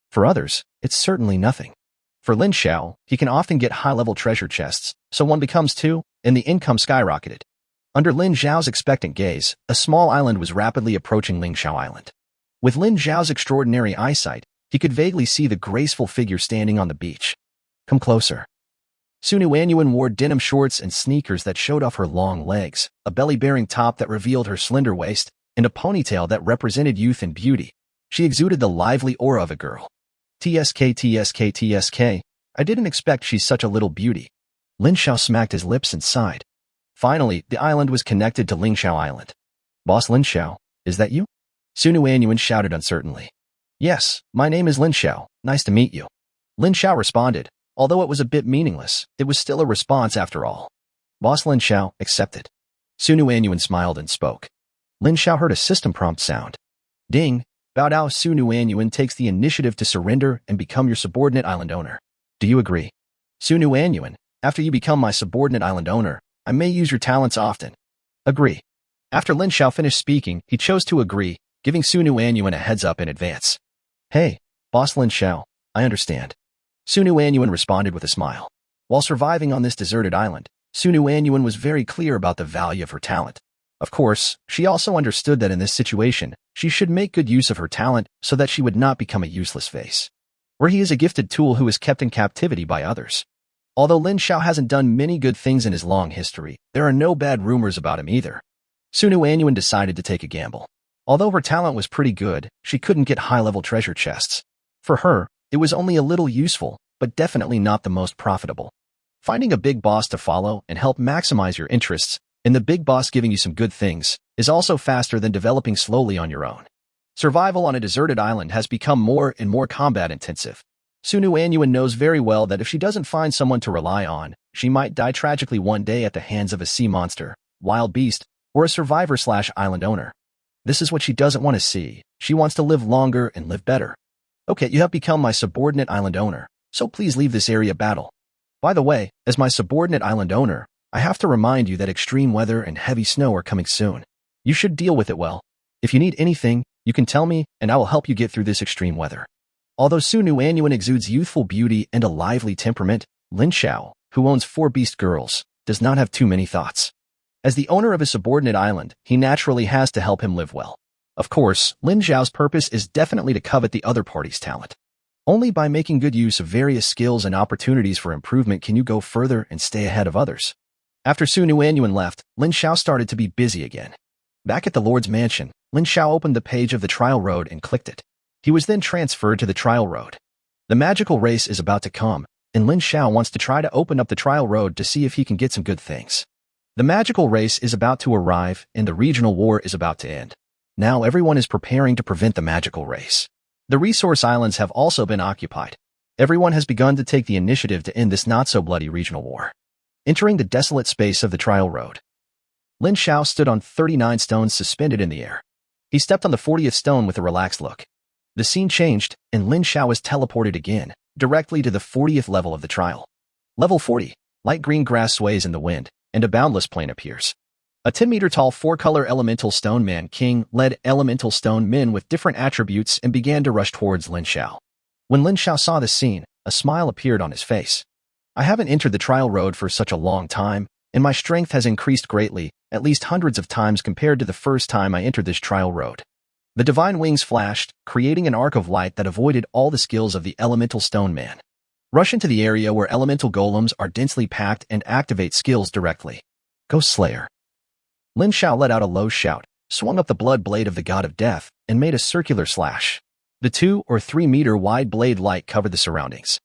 [SPEAKER 1] For others, it's certainly nothing. For Lin Xiao, he can often get high-level treasure chests, so 1 becomes 2, and the income skyrocketed. Under Lin Xiao's expectant gaze, a small island was rapidly approaching Ling Xiao Island. With Lin Xiao's extraordinary eyesight, he could vaguely see the graceful figure standing on the beach. Come closer. Sunu Anyuan wore denim shorts and sneakers that showed off her long legs, a belly-bearing top that revealed her slender waist, and a ponytail that represented youth and beauty. She exuded the lively aura of a girl. TSK. I didn't expect she's such a little beauty. Lin Xiao smacked his lips and sighed. Finally, the island was connected to Ling Xiao Island. Boss Lin Xiao, is that you? Sunu Anyuan shouted uncertainly. Yes, my name is Lin Xiao. Nice to meet you. Lin Xiao responded. Although it was a bit meaningless, it was still a response after all. Boss Lin Xiao, accepted. Sunu Anyuan smiled and spoke. Lin Xiao heard a system prompt sound. Ding. Bao Dao. Sunu Anyuan takes the initiative to surrender and become your subordinate island owner. Do you agree? Sunu Anyuan, after you become my subordinate island owner, I may use your talents often. Agree. After Lin Xiao finished speaking, he chose to agree, giving Su Nuanyuan a heads up in advance. Hey, Boss Lin Xiao, I understand. Su Nuanyuan responded with a smile. While surviving on this deserted island, Su Nuanyuan was very clear about the value of her talent. Of course, she also understood that in this situation, she should make good use of her talent so that she would not become a useless face. Where he is a gifted tool who is kept in captivity by others. Although Lin Xiao hasn't done many good things in his long history, there are no bad rumors about him either. Su Nuanyuan decided to take a gamble. Although her talent was pretty good, she couldn't get high-level treasure chests. For her, it was only a little useful, but definitely not the most profitable. Finding a big boss to follow and help maximize your interests, and the big boss giving you some good things, is also faster than developing slowly on your own. Survival on a deserted island has become more and more combat-intensive. Su Nuanyuan knows very well that if she doesn't find someone to rely on, she might die tragically one day at the hands of a sea monster, wild beast, or a survivor/island owner. This is what she doesn't want to see. She wants to live longer and live better. Okay, you have become my subordinate island owner, so please leave this area battle. By the way, as my subordinate island owner, I have to remind you that extreme weather and heavy snow are coming soon. You should deal with it well. If you need anything, you can tell me, and I will help you get through this extreme weather. Although Su Nuanyuan exudes youthful beauty and a lively temperament, Lin Xiao, who owns 4 beast girls, does not have too many thoughts. As the owner of a subordinate island, he naturally has to help him live well. Of course, Lin Xiao's purpose is definitely to covet the other party's talent. Only by making good use of various skills and opportunities for improvement can you go further and stay ahead of others. After Su Nuanyuan left, Lin Xiao started to be busy again. Back at the Lord's mansion, Lin Xiao opened the page of the trial road and clicked it. He was then transferred to the trial road. The magical race is about to come, and Lin Xiao wants to try to open up the trial road to see if he can get some good things. The magical race is about to arrive, and the regional war is about to end. Now everyone is preparing to prevent the magical race. The resource islands have also been occupied. Everyone has begun to take the initiative to end this not-so-bloody regional war. Entering the desolate space of the trial road, Lin Xiao stood on 39 stones suspended in the air. He stepped on the 40th stone with a relaxed look. The scene changed, and Lin Xiao was teleported again, directly to the 40th level of the trial. Level 40, light green grass sways in the wind, and a boundless plain appears. A 10-meter-tall 4-color elemental stone man king led elemental stone men with different attributes and began to rush towards Lin Xiao. When Lin Xiao saw this scene, a smile appeared on his face. I haven't entered the trial road for such a long time, and my strength has increased greatly, at least hundreds of times compared to the first time I entered this trial road. The divine wings flashed, creating an arc of light that avoided all the skills of the elemental stone man. Rush into the area where elemental golems are densely packed and activate skills directly. Ghost Slayer. Lin Xiao let out a low shout, swung up the blood blade of the god of death, and made a circular slash. The 2 or 3 meter wide blade light covered the surroundings.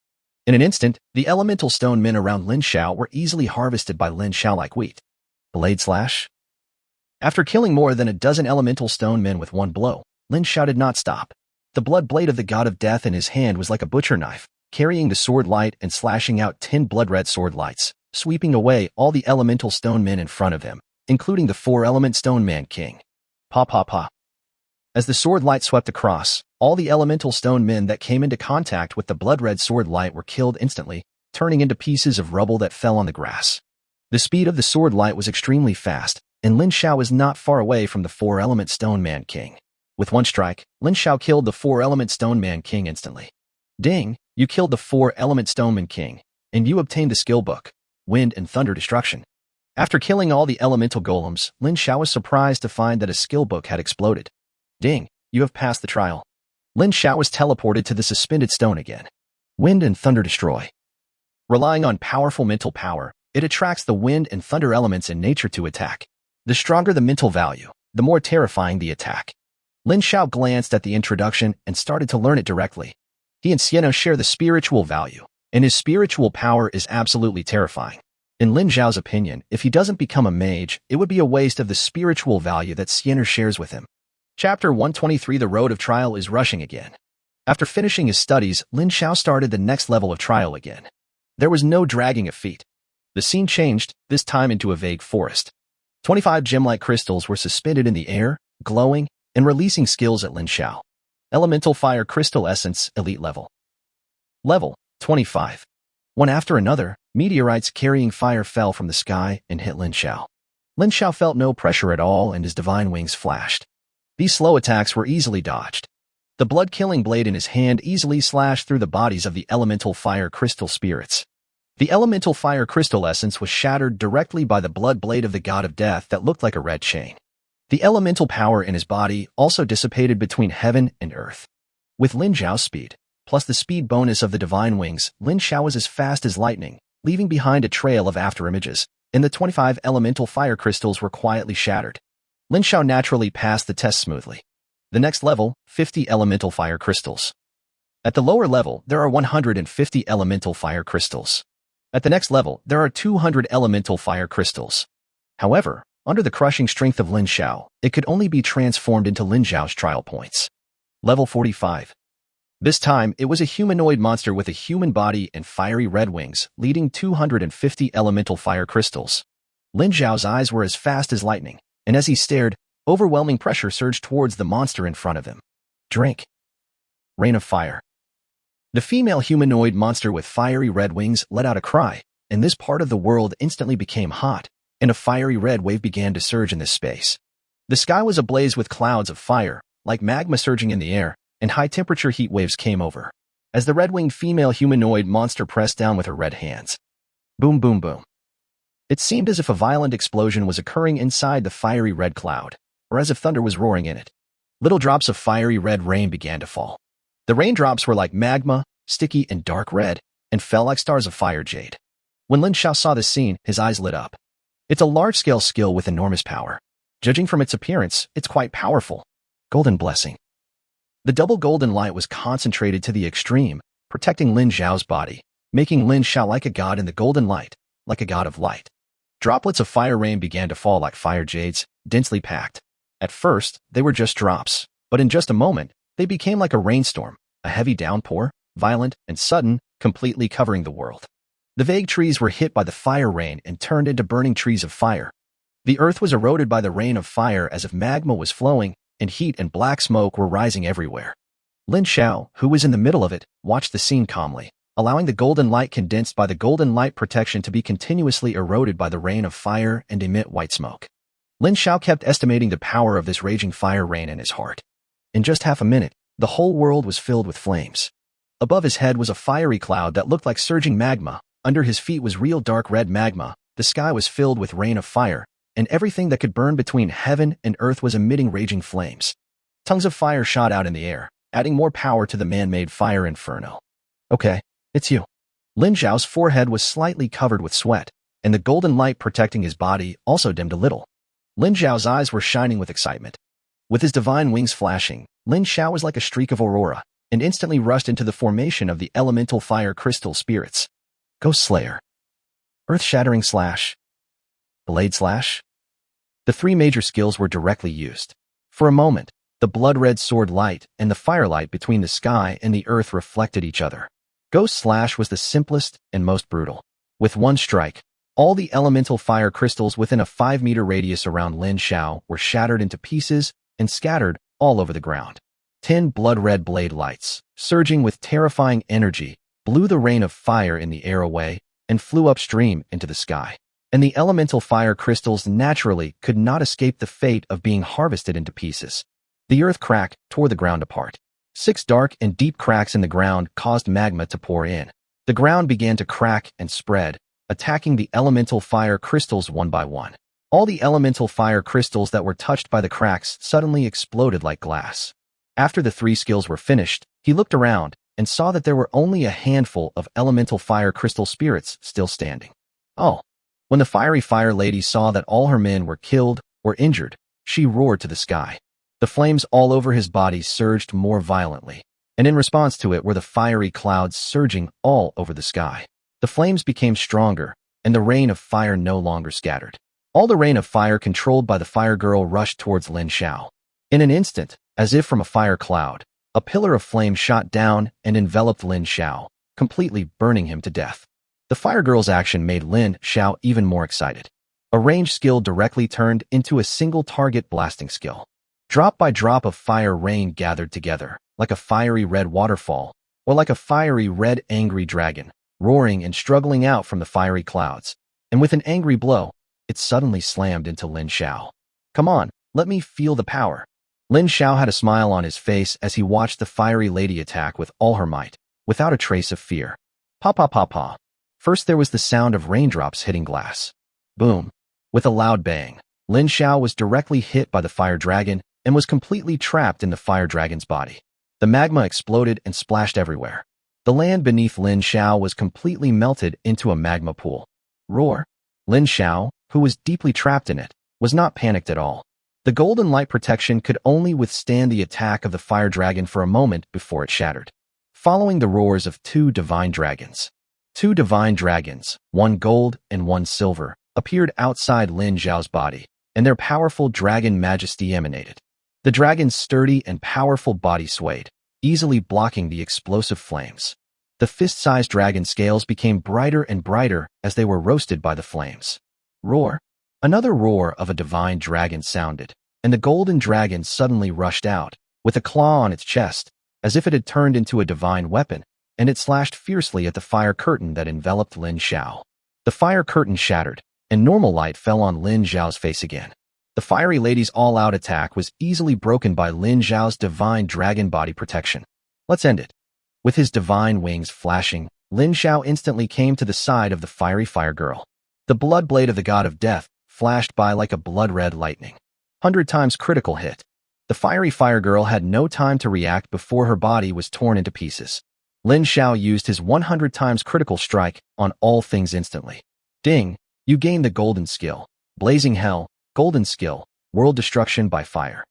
[SPEAKER 1] In an instant, the elemental stone men around Lin Xiao were easily harvested by Lin Xiao like wheat. Blade slash. After killing more than a dozen elemental stone men with one blow, Lin Xiao did not stop. The blood blade of the god of death in his hand was like a butcher knife, carrying the sword light and slashing out 10 blood-red sword lights, sweeping away all the elemental stone men in front of him, including the 4-element stone man king. Pa pa pa. As the sword light swept across, all the elemental stone men that came into contact with the blood-red sword light were killed instantly, turning into pieces of rubble that fell on the grass. The speed of the sword light was extremely fast, and Lin Xiao was not far away from the 4-element stone man king. With one strike, Lin Xiao killed the 4-element stone man king instantly. Ding, you killed the 4-element stone man king, and you obtained the skill book, Wind and Thunder Destruction. After killing all the elemental golems, Lin Xiao was surprised to find that a skill book had exploded. Ding, you have passed the trial. Lin Xiao was teleported to the suspended stone again. Wind and Thunder Destroy. Relying on powerful mental power, it attracts the wind and thunder elements in nature to attack. The stronger the mental value, the more terrifying the attack. Lin Xiao glanced at the introduction and started to learn it directly. He and Sienna share the spiritual value, and his spiritual power is absolutely terrifying. In Lin Xiao's opinion, if he doesn't become a mage, it would be a waste of the spiritual value that Sienna shares with him. Chapter 123 The Road of Trial is rushing again. After finishing his studies, Lin Xiao started the next level of trial again. There was no dragging of feet. The scene changed, this time into a vague forest. 25 gem-like crystals were suspended in the air, glowing, and releasing skills at Lin Xiao. Elemental Fire Crystal Essence, Elite Level. Level 25. One after another, meteorites carrying fire fell from the sky and hit Lin Xiao. Lin Xiao felt no pressure at all and his divine wings flashed. These slow attacks were easily dodged. The blood-killing blade in his hand easily slashed through the bodies of the elemental fire crystal spirits. The elemental fire crystal essence was shattered directly by the blood blade of the god of death that looked like a red chain. The elemental power in his body also dissipated between heaven and earth. With Lin Xiao's speed, plus the speed bonus of the divine wings, Lin Xiao was as fast as lightning, leaving behind a trail of afterimages, and the 25 elemental fire crystals were quietly shattered. Lin Xiao naturally passed the test smoothly. The next level, 50 elemental fire crystals. At the lower level, there are 150 elemental fire crystals. At the next level, there are 200 elemental fire crystals. However, under the crushing strength of Lin Xiao, it could only be transformed into Lin Xiao's trial points. Level 45. This time, it was a humanoid monster with a human body and fiery red wings, leading 250 elemental fire crystals. Lin Xiao's eyes were as fast as lightning, and as he stared, overwhelming pressure surged towards the monster in front of him. Drink. Rain of fire. The female humanoid monster with fiery red wings let out a cry, and this part of the world instantly became hot, and a fiery red wave began to surge in this space. The sky was ablaze with clouds of fire, like magma surging in the air, and high-temperature heat waves came over, as the red-winged female humanoid monster pressed down with her red hands. Boom, boom, boom. It seemed as if a violent explosion was occurring inside the fiery red cloud, or as if thunder was roaring in it. Little drops of fiery red rain began to fall. The raindrops were like magma, sticky and dark red, and fell like stars of fire jade. When Lin Xiao saw this scene, his eyes lit up. It's a large-scale skill with enormous power. Judging from its appearance, it's quite powerful. Golden Blessing. The double golden light was concentrated to the extreme, protecting Lin Xiao's body, making Lin Xiao like a god in the golden light, like a god of light. Droplets of fire rain began to fall like fire jades, densely packed. At first, they were just drops, but in just a moment, they became like a rainstorm, a heavy downpour, violent and sudden, completely covering the world. The vague trees were hit by the fire rain and turned into burning trees of fire. The earth was eroded by the rain of fire as if magma was flowing, and heat and black smoke were rising everywhere. Lin Xiao, who was in the middle of it, watched the scene calmly, allowing the golden light condensed by the golden light protection to be continuously eroded by the rain of fire and emit white smoke. Lin Xiao kept estimating the power of this raging fire rain in his heart. In just half a minute, the whole world was filled with flames. Above his head was a fiery cloud that looked like surging magma. Under his feet was real dark red magma. The sky was filled with rain of fire, and everything that could burn between heaven and earth was emitting raging flames. Tongues of fire shot out in the air, adding more power to the man-made fire inferno. Okay, it's you. Lin Xiao's forehead was slightly covered with sweat, and the golden light protecting his body also dimmed a little. Lin Xiao's eyes were shining with excitement. With his divine wings flashing, Lin Xiao was like a streak of aurora, and instantly rushed into the formation of the elemental fire crystal spirits. Ghost Slayer. Earth-shattering slash. Blade slash. The three major skills were directly used. For a moment, the blood-red sword light and the firelight between the sky and the earth reflected each other. Ghost Slash was the simplest and most brutal. With one strike, all the elemental fire crystals within a 5-meter radius around Lin Xiao were shattered into pieces and scattered all over the ground. 10 blood-red blade lights, surging with terrifying energy, blew the rain of fire in the air away and flew upstream into the sky. And the elemental fire crystals naturally could not escape the fate of being harvested into pieces. The earth crack tore the ground apart. 6 dark and deep cracks in the ground caused magma to pour in. The ground began to crack and spread, attacking the elemental fire crystals one by one. All the elemental fire crystals that were touched by the cracks suddenly exploded like glass. After the 3 skills were finished, he looked around and saw that there were only a handful of elemental fire crystal spirits still standing. Oh. When the fiery fire lady saw that all her men were killed or injured, she roared to the sky. The flames all over his body surged more violently, and in response to it were the fiery clouds surging all over the sky. The flames became stronger, and the rain of fire no longer scattered. All the rain of fire controlled by the fire girl rushed towards Lin Xiao. In an instant, as if from a fire cloud, a pillar of flame shot down and enveloped Lin Xiao, completely burning him to death. The fire girl's action made Lin Xiao even more excited. A range skill directly turned into a single target blasting skill. Drop by drop of fire rain gathered together, like a fiery red waterfall, or like a fiery red angry dragon, roaring and struggling out from the fiery clouds. And with an angry blow, it suddenly slammed into Lin Xiao. Come on, let me feel the power. Lin Xiao had a smile on his face as he watched the fiery lady attack with all her might, without a trace of fear. Pa pa pa pa. First there was the sound of raindrops hitting glass. Boom. With a loud bang, Lin Xiao was directly hit by the fire dragon and was completely trapped in the fire dragon's body. The magma exploded and splashed everywhere. The land beneath Lin Xiao was completely melted into a magma pool. Roar. Lin Xiao, who was deeply trapped in it, was not panicked at all. The golden light protection could only withstand the attack of the fire dragon for a moment before it shattered. Following the roars of two divine dragons. Two divine dragons, one gold and one silver, appeared outside Lin Xiao's body, and their powerful dragon majesty emanated. The dragon's sturdy and powerful body swayed, easily blocking the explosive flames. The fist-sized dragon scales became brighter and brighter as they were roasted by the flames. Roar. Another roar of a divine dragon sounded, and the golden dragon suddenly rushed out, with a claw on its chest, as if it had turned into a divine weapon, and it slashed fiercely at the fire curtain that enveloped Lin Xiao. The fire curtain shattered, and normal light fell on Lin Xiao's face again. The fiery lady's all-out attack was easily broken by Lin Xiao's divine dragon body protection. Let's end it. With his divine wings flashing, Lin Xiao instantly came to the side of the fiery fire girl. The blood blade of the god of death flashed by like a blood-red lightning. 100 times critical hit. The fiery fire girl had no time to react before her body was torn into pieces. Lin Xiao used his 100 times critical strike on all things instantly. Ding! You gain the golden skill. Blazing Hell, golden skill, world destruction by fire.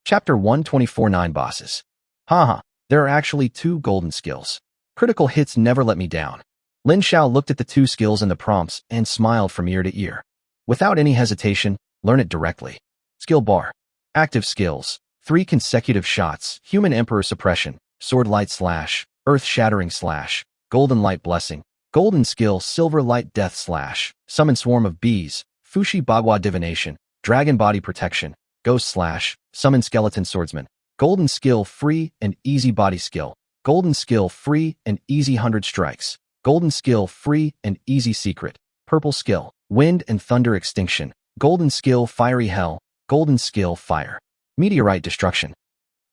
[SPEAKER 1] Chapter 124 9 bosses. Haha, there are actually 2 golden skills. Critical hits never let me down. Lin Xiao looked at the 2 skills in the prompts and smiled from ear to ear. Without any hesitation, learn it directly. Skill bar. Active skills. 3 consecutive shots. Human Emperor Suppression. Sword Light Slash. Earth Shattering Slash. Golden Light Blessing. Golden skill Silver Light Death Slash. Summon Swarm of Bees. Fushi Bagua Divination. Dragon Body Protection. Ghost Slash. Summon Skeleton Swordsman. Golden skill Free and Easy Body Skill. Golden skill Free and Easy 100 Strikes. Golden skill Free and Easy Secret. Purple skill Wind and Thunder Extinction. Golden skill Fiery Hell. Golden skill Fire. Meteorite Destruction.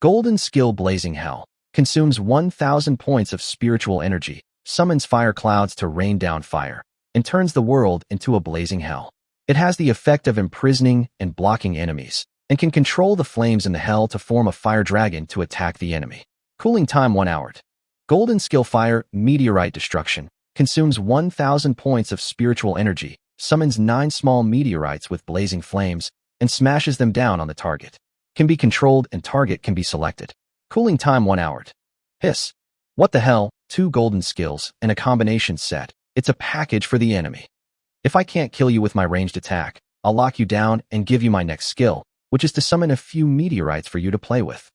[SPEAKER 1] Golden skill Blazing Hell. Consumes 1,000 points of spiritual energy, summons fire clouds to rain down fire, and turns the world into a blazing hell. It has the effect of imprisoning and blocking enemies, and can control the flames in the hell to form a fire dragon to attack the enemy. Cooling time 1 hour. Golden skill Fire Meteorite Destruction. Consumes 1,000 points of spiritual energy, summons 9 small meteorites with blazing flames, and smashes them down on the target. Can be controlled and target can be selected. Cooling time 1 hour. Hiss. What the hell? 2 golden skills and a combination set. It's a package for the enemy. If I can't kill you with my ranged attack, I'll lock you down and give you my next skill, which is to summon a few meteorites for you to play with.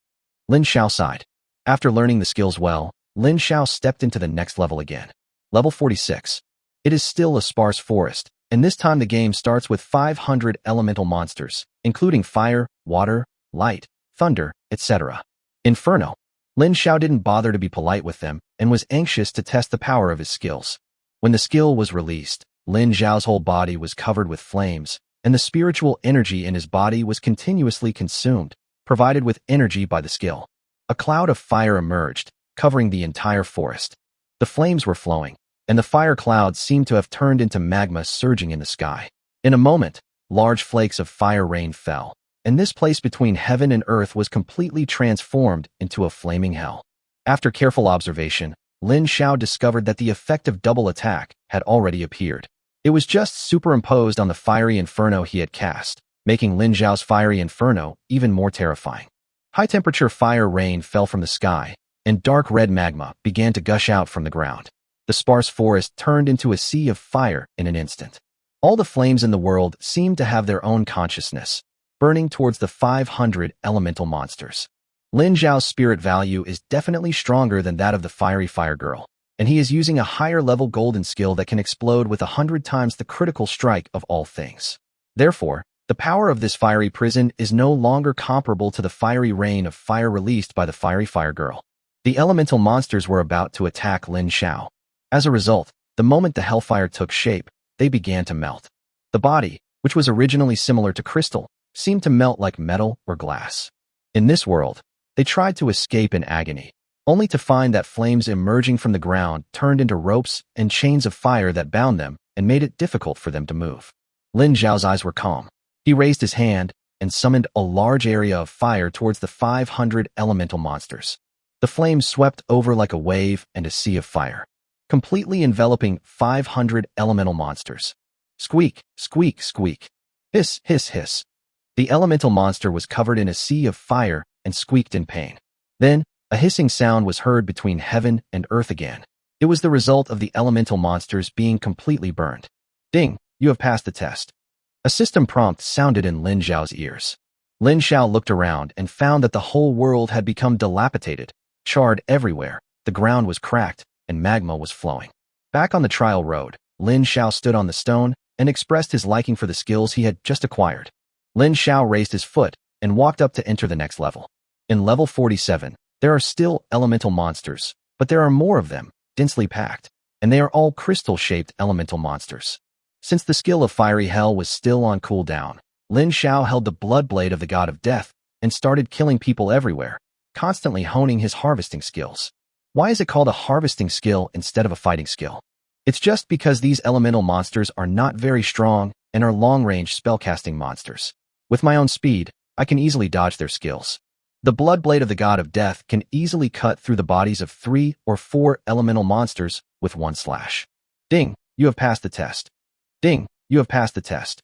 [SPEAKER 1] Lin Xiao sighed. After learning the skills well, Lin Xiao stepped into the next level again. Level 46. It is still a sparse forest, and this time the game starts with 500 elemental monsters, including fire, water, light, thunder, etc. Inferno. Lin Xiao didn't bother to be polite with them and was anxious to test the power of his skills. When the skill was released, Lin Xiao's whole body was covered with flames, and the spiritual energy in his body was continuously consumed, provided with energy by the skill. A cloud of fire emerged, covering the entire forest. The flames were flowing, and the fire clouds seemed to have turned into magma surging in the sky. In a moment, large flakes of fire rain fell, and this place between heaven and earth was completely transformed into a flaming hell. After careful observation, Lin Xiao discovered that the effect of double attack had already appeared. It was just superimposed on the fiery inferno he had cast, making Lin Xiao's fiery inferno even more terrifying. High-temperature fire rain fell from the sky, and dark red magma began to gush out from the ground. The sparse forest turned into a sea of fire in an instant. All the flames in the world seemed to have their own consciousness, burning towards the 500 elemental monsters. Lin Xiao's spirit value is definitely stronger than that of the fiery fire girl, and he is using a higher level golden skill that can explode with 100 times the critical strike of all things. Therefore, the power of this fiery prison is no longer comparable to the fiery rain of fire released by the fiery fire girl. The elemental monsters were about to attack Lin Xiao. As a result, the moment the hellfire took shape, they began to melt. The body, which was originally similar to crystal, seemed to melt like metal or glass. In this world, they tried to escape in agony, only to find that flames emerging from the ground turned into ropes and chains of fire that bound them and made it difficult for them to move. Lin Xiao's eyes were calm. He raised his hand and summoned a large area of fire towards the 500 elemental monsters. The flames swept over like a wave and a sea of fire, completely enveloping 500 elemental monsters. Squeak, squeak, squeak. Hiss, hiss, hiss. The elemental monster was covered in a sea of fire and squeaked in pain. Then, a hissing sound was heard between heaven and earth again. It was the result of the elemental monsters being completely burned. Ding, you have passed the test. A system prompt sounded in Lin Xiao's ears. Lin Xiao looked around and found that the whole world had become dilapidated, charred everywhere, the ground was cracked, and magma was flowing. Back on the trial road, Lin Xiao stood on the stone and expressed his liking for the skills he had just acquired. Lin Xiao raised his foot and walked up to enter the next level. In level 47, there are still elemental monsters, but there are more of them, densely packed, and they are all crystal-shaped elemental monsters. Since the skill of Fiery Hell was still on cooldown, Lin Xiao held the blood blade of the god of death and started killing people everywhere, constantly honing his harvesting skills. Why is it called a harvesting skill instead of a fighting skill? It's just because these elemental monsters are not very strong and are long-range spellcasting monsters. With my own speed, I can easily dodge their skills. The blood blade of the god of death can easily cut through the bodies of 3 or 4 elemental monsters with one slash. Ding, you have passed the test. Ding, you have passed the test.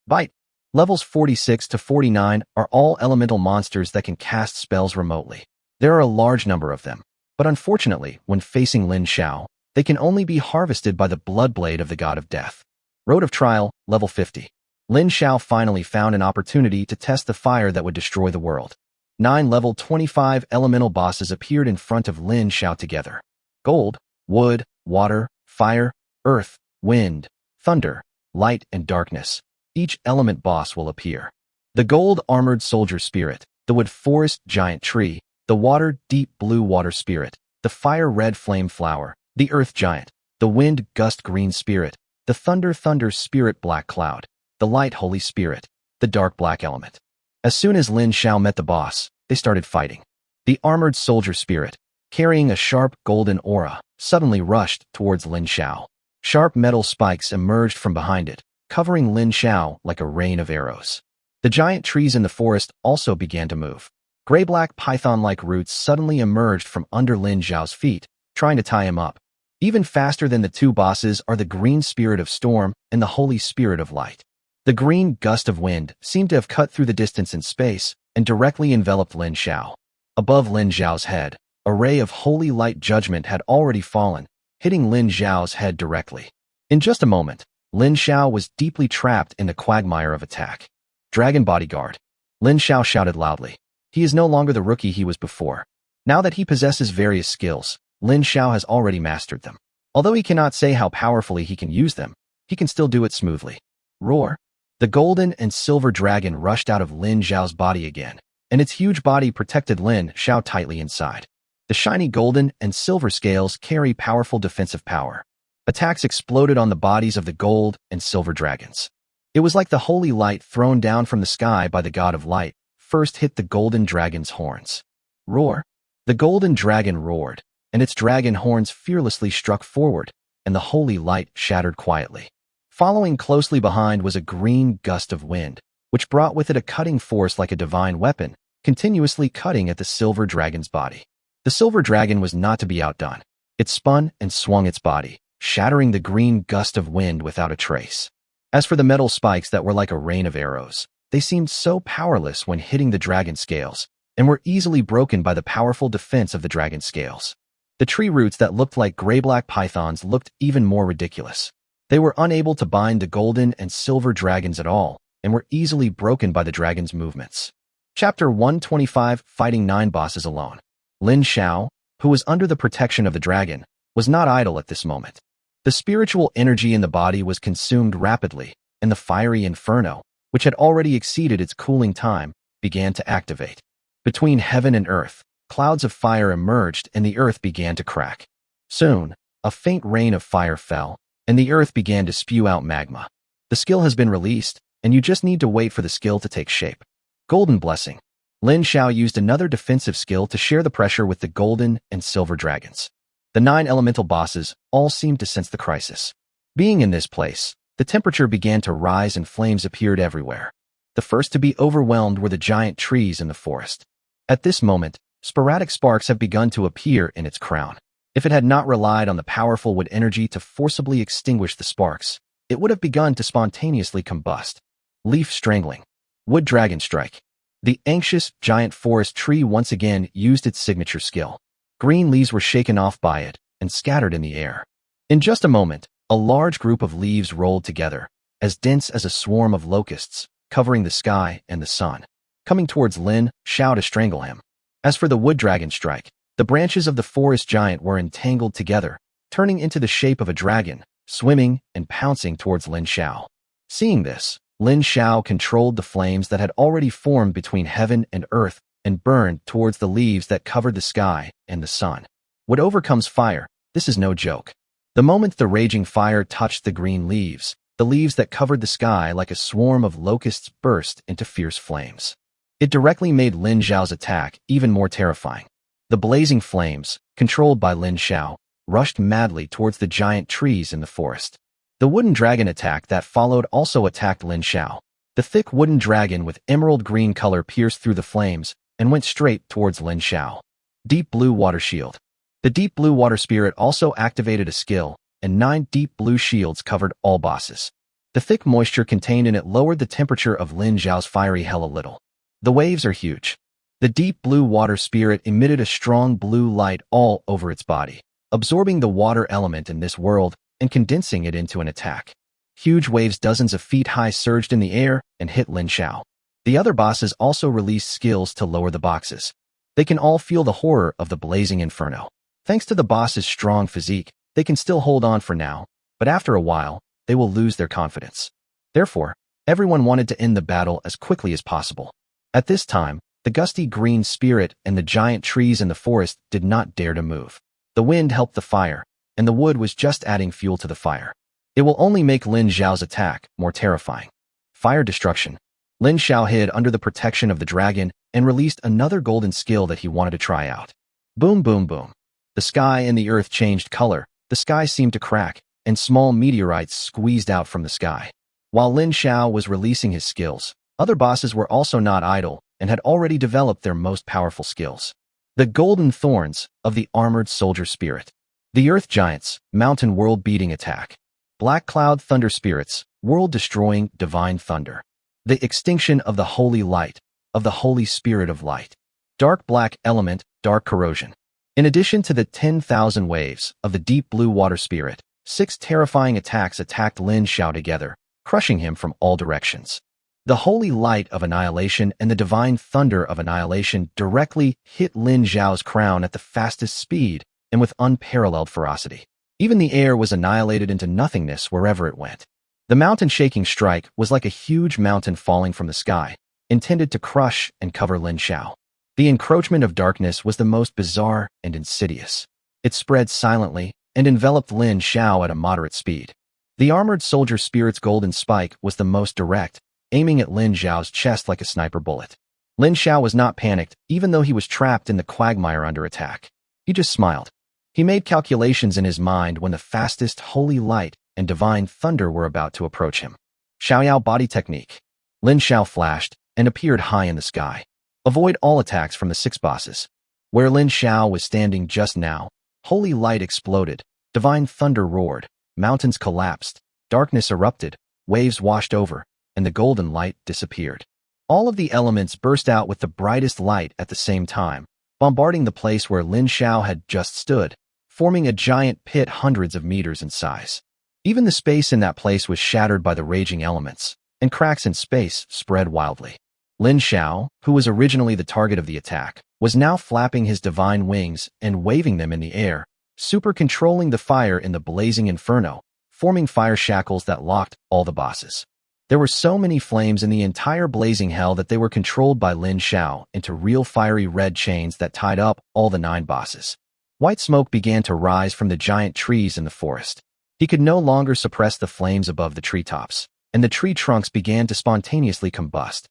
[SPEAKER 1] Bite. Levels 46 to 49 are all elemental monsters that can cast spells remotely. There are a large number of them, but unfortunately, when facing Lin Xiao, they can only be harvested by the blood blade of the god of death. Road of Trial, level 50. Lin Xiao finally found an opportunity to test the fire that would destroy the world. 9 level 25 elemental bosses appeared in front of Lin Xiao together. Gold, wood, water, fire, earth, wind, thunder, light, and darkness. Each element boss will appear. The gold armored soldier spirit, the wood forest giant tree, the water deep blue water spirit, the fire red flame flower, the earth giant, the wind gust green spirit, the thunder spirit black cloud, the light holy spirit, the dark black element. As soon as Lin Xiao met the boss, they started fighting. The armored soldier spirit, carrying a sharp golden aura, suddenly rushed towards Lin Xiao. Sharp metal spikes emerged from behind it, covering Lin Xiao like a rain of arrows. The giant trees in the forest also began to move. Gray-black python-like roots suddenly emerged from under Lin Xiao's feet, trying to tie him up. Even faster than the two bosses are the green spirit of storm and the holy spirit of light. The green gust of wind seemed to have cut through the distance in space and directly enveloped Lin Xiao. Above Lin Xiao's head, a ray of holy light judgment had already fallen, hitting Lin Xiao's head directly. In just a moment, Lin Xiao was deeply trapped in the quagmire of attack. Dragon Bodyguard. Lin Xiao shouted loudly. He is no longer the rookie he was before. Now that he possesses various skills, Lin Xiao has already mastered them. Although he cannot say how powerfully he can use them, he can still do it smoothly. Roar. The golden and silver dragon rushed out of Lin Xiao's body again, and its huge body protected Lin Xiao tightly inside. The shiny golden and silver scales carry powerful defensive power. Attacks exploded on the bodies of the gold and silver dragons. It was like the holy light thrown down from the sky by the god of light first hit the golden dragon's horns. Roar. The golden dragon roared, and its dragon horns fearlessly struck forward, and the holy light shattered quietly. Following closely behind was a green gust of wind, which brought with it a cutting force like a divine weapon, continuously cutting at the silver dragon's body. The silver dragon was not to be outdone. It spun and swung its body, shattering the green gust of wind without a trace. As for the metal spikes that were like a rain of arrows, they seemed so powerless when hitting the dragon scales, and were easily broken by the powerful defense of the dragon scales. The tree roots that looked like gray-black pythons looked even more ridiculous. They were unable to bind the golden and silver dragons at all, and were easily broken by the dragon's movements. Chapter 125, Fighting 9 Bosses Alone. Lin Xiao, who was under the protection of the dragon, was not idle at this moment. The spiritual energy in the body was consumed rapidly, and the fiery inferno, which had already exceeded its cooling time, began to activate. Between heaven and earth, clouds of fire emerged and the earth began to crack. Soon, a faint rain of fire fell, and the earth began to spew out magma. The skill has been released, and you just need to wait for the skill to take shape. Golden Blessing. Lin Xiao used another defensive skill to share the pressure with the golden and silver dragons. The 9 elemental bosses all seemed to sense the crisis. Being in this place, the temperature began to rise and flames appeared everywhere. The first to be overwhelmed were the giant trees in the forest. At this moment, sporadic sparks have begun to appear in its crown. If it had not relied on the powerful wood energy to forcibly extinguish the sparks, it would have begun to spontaneously combust. Leaf strangling. Wood dragon strike. The anxious, giant forest tree once again used its signature skill. Green leaves were shaken off by it and scattered in the air. In just a moment, a large group of leaves rolled together, as dense as a swarm of locusts, covering the sky and the sun, coming towards Lin Xiao to strangle him. As for the wood dragon strike, the branches of the forest giant were entangled together, turning into the shape of a dragon, swimming and pouncing towards Lin Xiao. Seeing this, Lin Xiao controlled the flames that had already formed between heaven and earth and burned towards the leaves that covered the sky and the sun. What overcomes fire? This is no joke. The moment the raging fire touched the green leaves, the leaves that covered the sky like a swarm of locusts burst into fierce flames. It directly made Lin Xiao's attack even more terrifying. The blazing flames, controlled by Lin Xiao, rushed madly towards the giant trees in the forest. The wooden dragon attack that followed also attacked Lin Xiao. The thick wooden dragon with emerald green color pierced through the flames and went straight towards Lin Xiao. Deep blue water shield. The deep blue water spirit also activated a skill, and 9 deep blue shields covered all bosses. The thick moisture contained in it lowered the temperature of Lin Xiao's fiery hell a little. The waves are huge. The deep blue water spirit emitted a strong blue light all over its body, absorbing the water element in this world and condensing it into an attack. Huge waves dozens of feet high surged in the air and hit Lin Xiao. The other bosses also released skills to lower the boxes. They can all feel the horror of the blazing inferno. Thanks to the boss's strong physique, they can still hold on for now, but after a while, they will lose their confidence. Therefore, everyone wanted to end the battle as quickly as possible. At this time, the gusty green spirit and the giant trees in the forest did not dare to move. The wind helped the fire, and the wood was just adding fuel to the fire. It will only make Lin Xiao's attack more terrifying. Fire destruction. Lin Xiao hid under the protection of the dragon and released another golden skill that he wanted to try out. Boom, boom, boom. The sky and the earth changed color, the sky seemed to crack, and small meteorites squeezed out from the sky. While Lin Xiao was releasing his skills, other bosses were also not idle and had already developed their most powerful skills. The golden thorns of the armored soldier spirit. The earth giants, mountain world-beating attack. Black cloud thunder spirits, world-destroying divine thunder. The extinction of the holy light, of the holy spirit of light. Dark black element, dark corrosion. In addition to the 10,000 waves of the deep blue water spirit, 6 terrifying attacks attacked Lin Xiao together, crushing him from all directions. The holy light of annihilation and the divine thunder of annihilation directly hit Lin Xiao's crown at the fastest speed and with unparalleled ferocity. Even the air was annihilated into nothingness wherever it went. The mountain-shaking strike was like a huge mountain falling from the sky, intended to crush and cover Lin Xiao. The encroachment of darkness was the most bizarre and insidious. It spread silently and enveloped Lin Xiao at a moderate speed. The armored soldier spirit's golden spike was the most direct, aiming at Lin Xiao's chest like a sniper bullet. Lin Xiao was not panicked, even though he was trapped in the quagmire under attack. He just smiled. He made calculations in his mind when the fastest holy light and divine thunder were about to approach him. Xiaoyao body technique. Lin Xiao flashed and appeared high in the sky. Avoid all attacks from the 6 bosses. Where Lin Xiao was standing just now, holy light exploded, divine thunder roared, mountains collapsed, darkness erupted, waves washed over, and the golden light disappeared. All of the elements burst out with the brightest light at the same time, bombarding the place where Lin Xiao had just stood, forming a giant pit hundreds of meters in size. Even the space in that place was shattered by the raging elements, and cracks in space spread wildly. Lin Xiao, who was originally the target of the attack, was now flapping his divine wings and waving them in the air, super-controlling the fire in the blazing inferno, forming fire shackles that locked all the bosses. There were so many flames in the entire blazing hell that they were controlled by Lin Xiao into real fiery red chains that tied up all the 9 bosses. White smoke began to rise from the giant trees in the forest. He could no longer suppress the flames above the treetops, and the tree trunks began to spontaneously combust.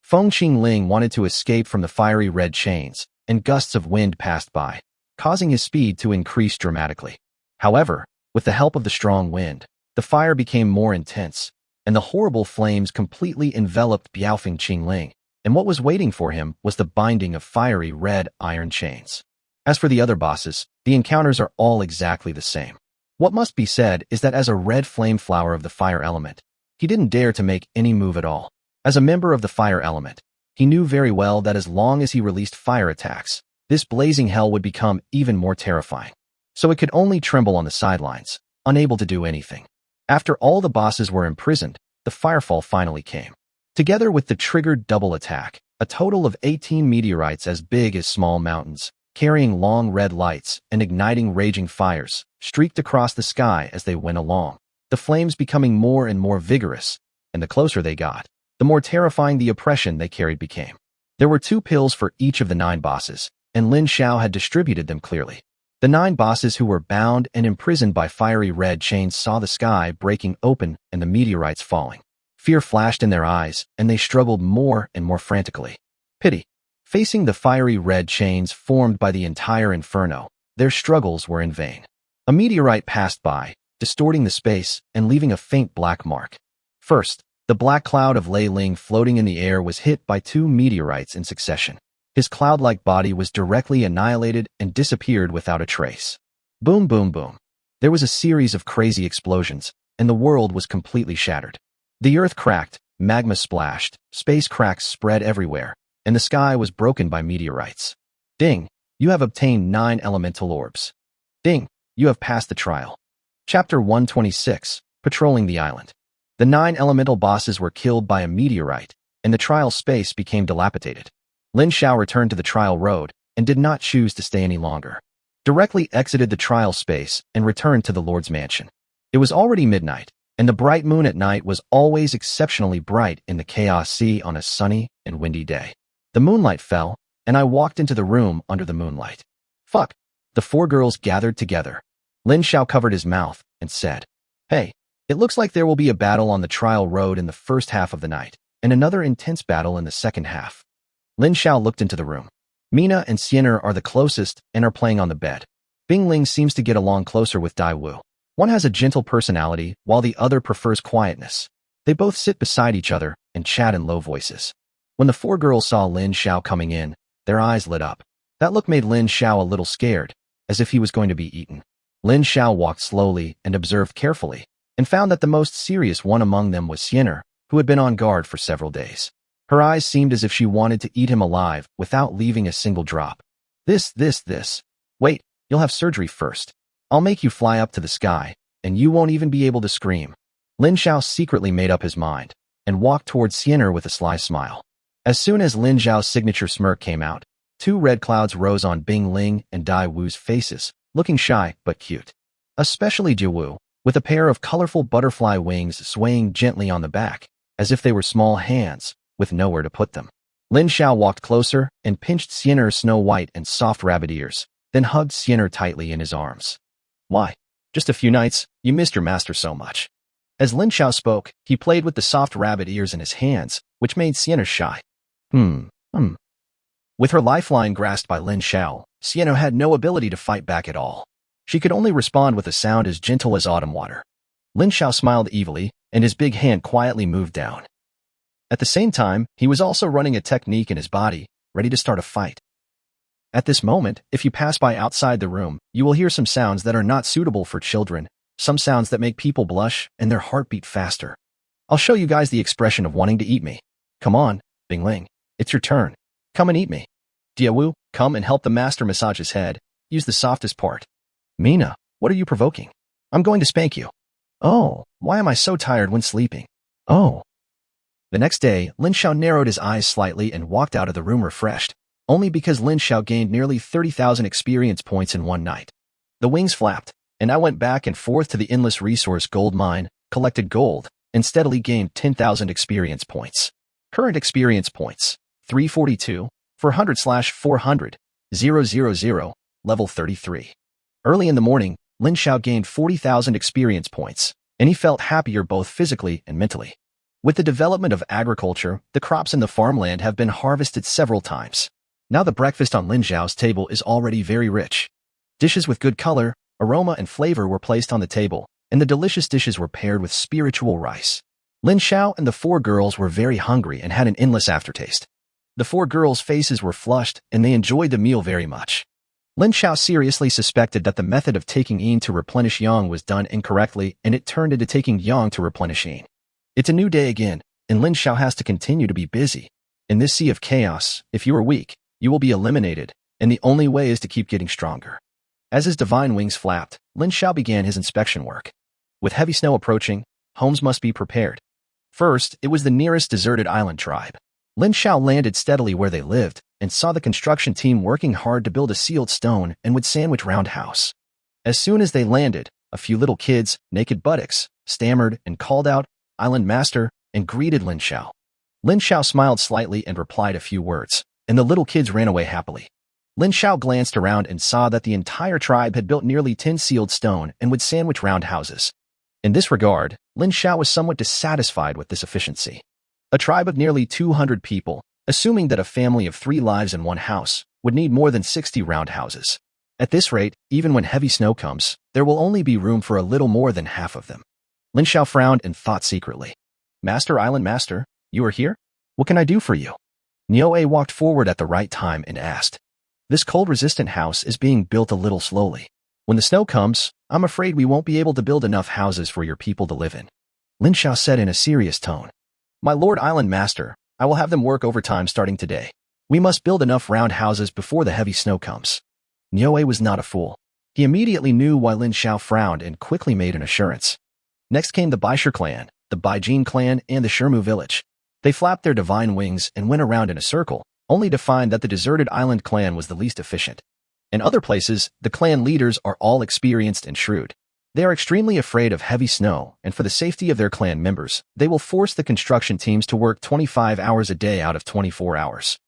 [SPEAKER 1] Feng Qingling wanted to escape from the fiery red chains, and gusts of wind passed by, causing his speed to increase dramatically. However, with the help of the strong wind, the fire became more intense, and the horrible flames completely enveloped Biaofeng Qingling, and what was waiting for him was the binding of fiery red iron chains. As for the other bosses, the encounters are all exactly the same. What must be said is that as a red flame flower of the fire element, he didn't dare to make any move at all. As a member of the fire element, he knew very well that as long as he released fire attacks, this blazing hell would become even more terrifying. So it could only tremble on the sidelines, unable to do anything. After all the bosses were imprisoned, the firefall finally came. Together with the triggered double attack, a total of 18 meteorites as big as small mountains, carrying long red lights and igniting raging fires, streaked across the sky as they went along, the flames becoming more and more vigorous, and the closer they got, the more terrifying the oppression they carried became. There were 2 pills for each of the 9 bosses, and Lin Xiao had distributed them clearly. The 9 bosses who were bound and imprisoned by fiery red chains saw the sky breaking open and the meteorites falling. Fear flashed in their eyes, and they struggled more and more frantically. Pity. Facing the fiery red chains formed by the entire inferno, their struggles were in vain. A meteorite passed by, distorting the space and leaving a faint black mark. First, the black cloud of Lei Ling floating in the air was hit by 2 meteorites in succession. His cloud-like body was directly annihilated and disappeared without a trace. Boom, boom, boom. There was a series of crazy explosions, and the world was completely shattered. The earth cracked, magma splashed, space cracks spread everywhere, and the sky was broken by meteorites. Ding, you have obtained 9 elemental orbs. Ding, you have passed the trial. Chapter 126, Patrolling the Island. The 9 elemental bosses were killed by a meteorite, and the trial space became dilapidated. Lin Xiao returned to the trial road and did not choose to stay any longer. Directly exited the trial space and returned to the Lord's mansion. It was already midnight, and the bright moon at night was always exceptionally bright in the Chaos Sea on a sunny and windy day. The moonlight fell, and I walked into the room under the moonlight. Fuck. The 4 girls gathered together. Lin Xiao covered his mouth and said, "Hey, it looks like there will be a battle on the trial road in the first half of the night, and another intense battle in the second half." Lin Xiao looked into the room. Mina and Xiener are the closest and are playing on the bed. Bing Ling seems to get along closer with Dai Wu. One has a gentle personality, while the other prefers quietness. They both sit beside each other and chat in low voices. When the 4 girls saw Lin Xiao coming in, their eyes lit up. That look made Lin Xiao a little scared, as if he was going to be eaten. Lin Xiao walked slowly and observed carefully, and found that the most serious one among them was Xiener, who had been on guard for several days. Her eyes seemed as if she wanted to eat him alive without leaving a single drop. This. Wait, you'll have surgery first. I'll make you fly up to the sky, and you won't even be able to scream. Lin Xiao secretly made up his mind, and walked towards Xiener with a sly smile. As soon as Lin Xiao's signature smirk came out, 2 red clouds rose on Bing Ling and Dai Wu's faces, looking shy but cute. Especially Jia Wu, with a pair of colorful butterfly wings swaying gently on the back, as if they were small hands, with nowhere to put them. Lin Xiao walked closer and pinched Xiener's snow white and soft rabbit ears, then hugged Xiener tightly in his arms. Why? Just a few nights, you missed your master so much. As Lin Xiao spoke, he played with the soft rabbit ears in his hands, which made Xiener shy. With her lifeline grasped by Lin Xiao, Xiener had no ability to fight back at all. She could only respond with a sound as gentle as autumn water. Lin Xiao smiled evilly, and his big hand quietly moved down. At the same time, he was also running a technique in his body, ready to start a fight. At this moment, if you pass by outside the room, you will hear some sounds that are not suitable for children, some sounds that make people blush and their heart beat faster. I'll show you guys the expression of wanting to eat me. Come on, Bing Ling, it's your turn. Come and eat me. Jia Wu, come and help the master massage his head. Use the softest part. Mina, what are you provoking? I'm going to spank you. Oh, why am I so tired when sleeping? Oh. The next day, Lin Xiao narrowed his eyes slightly and walked out of the room refreshed, only because Lin Xiao gained nearly 30,000 experience points in one night. The wings flapped, and I went back and forth to the endless resource gold mine, collected gold, and steadily gained 10,000 experience points. Current experience points, 342, 400/400, 000, level 33. Early in the morning, Lin Xiao gained 40,000 experience points, and he felt happier both physically and mentally. With the development of agriculture, the crops in the farmland have been harvested several times. Now the breakfast on Lin Xiao's table is already very rich. Dishes with good color, aroma, and flavor were placed on the table, and the delicious dishes were paired with spiritual rice. Lin Xiao and the four girls were very hungry and had an endless aftertaste. The four girls' faces were flushed, and they enjoyed the meal very much. Lin Xiao seriously suspected that the method of taking yin to replenish yang was done incorrectly, and it turned into taking yang to replenish yin. It's a new day again, and Lin Xiao has to continue to be busy. In this sea of chaos, if you are weak, you will be eliminated, and the only way is to keep getting stronger. As his divine wings flapped, Lin Xiao began his inspection work. With heavy snow approaching, homes must be prepared. First, it was the nearest deserted island tribe. Lin Xiao landed steadily where they lived and saw the construction team working hard to build a sealed stone and wood sandwich roundhouse. As soon as they landed, a few little kids, naked buttocks, stammered and called out, "Island Master," and greeted Lin Xiao. Lin Xiao smiled slightly and replied a few words, and the little kids ran away happily. Lin Xiao glanced around and saw that the entire tribe had built nearly 10 sealed stone and wood sandwich roundhouses. In this regard, Lin Xiao was somewhat dissatisfied with this efficiency. A tribe of nearly 200 people, assuming that a family of 3 lives in one house, would need more than 60 roundhouses. At this rate, even when heavy snow comes, there will only be room for a little more than half of them. Lin Xiao frowned and thought secretly. "Master, Island Master, you are here? What can I do for you?" Niue walked forward at the right time and asked. "This cold-resistant house is being built a little slowly. When the snow comes, I'm afraid we won't be able to build enough houses for your people to live in." Lin Xiao said in a serious tone. "My Lord Island Master, I will have them work overtime starting today. We must build enough round houses before the heavy snow comes." Niue was not a fool. He immediately knew why Lin Xiao frowned and quickly made an assurance. Next came the Baisher clan, the Baijin clan, and the Shermu village. They flapped their divine wings and went around in a circle, only to find that the deserted island clan was the least efficient. In other places, the clan leaders are all experienced and shrewd. They are extremely afraid of heavy snow, and for the safety of their clan members, they will force the construction teams to work 25 hours a day out of 24 hours.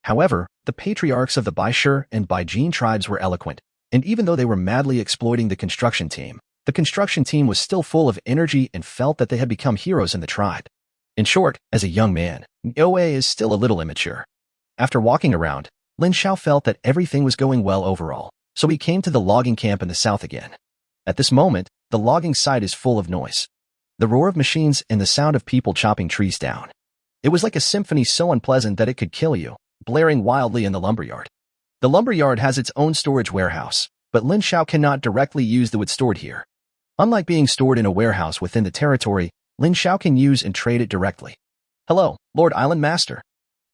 [SPEAKER 1] However, the patriarchs of the Baisher and Baijin tribes were eloquent, and even though they were madly exploiting the construction team was still full of energy and felt that they had become heroes in the tribe. In short, as a young man, Niue is still a little immature. After walking around, Lin Xiao felt that everything was going well overall, so he came to the logging camp in the south again. At this moment, the logging site is full of noise. The roar of machines and the sound of people chopping trees down. It was like a symphony so unpleasant that it could kill you, blaring wildly in the lumberyard. The lumberyard has its own storage warehouse, but Lin Xiao cannot directly use the wood stored here. Unlike being stored in a warehouse within the territory, Lin Xiao can use and trade it directly. "Hello, Lord Island Master."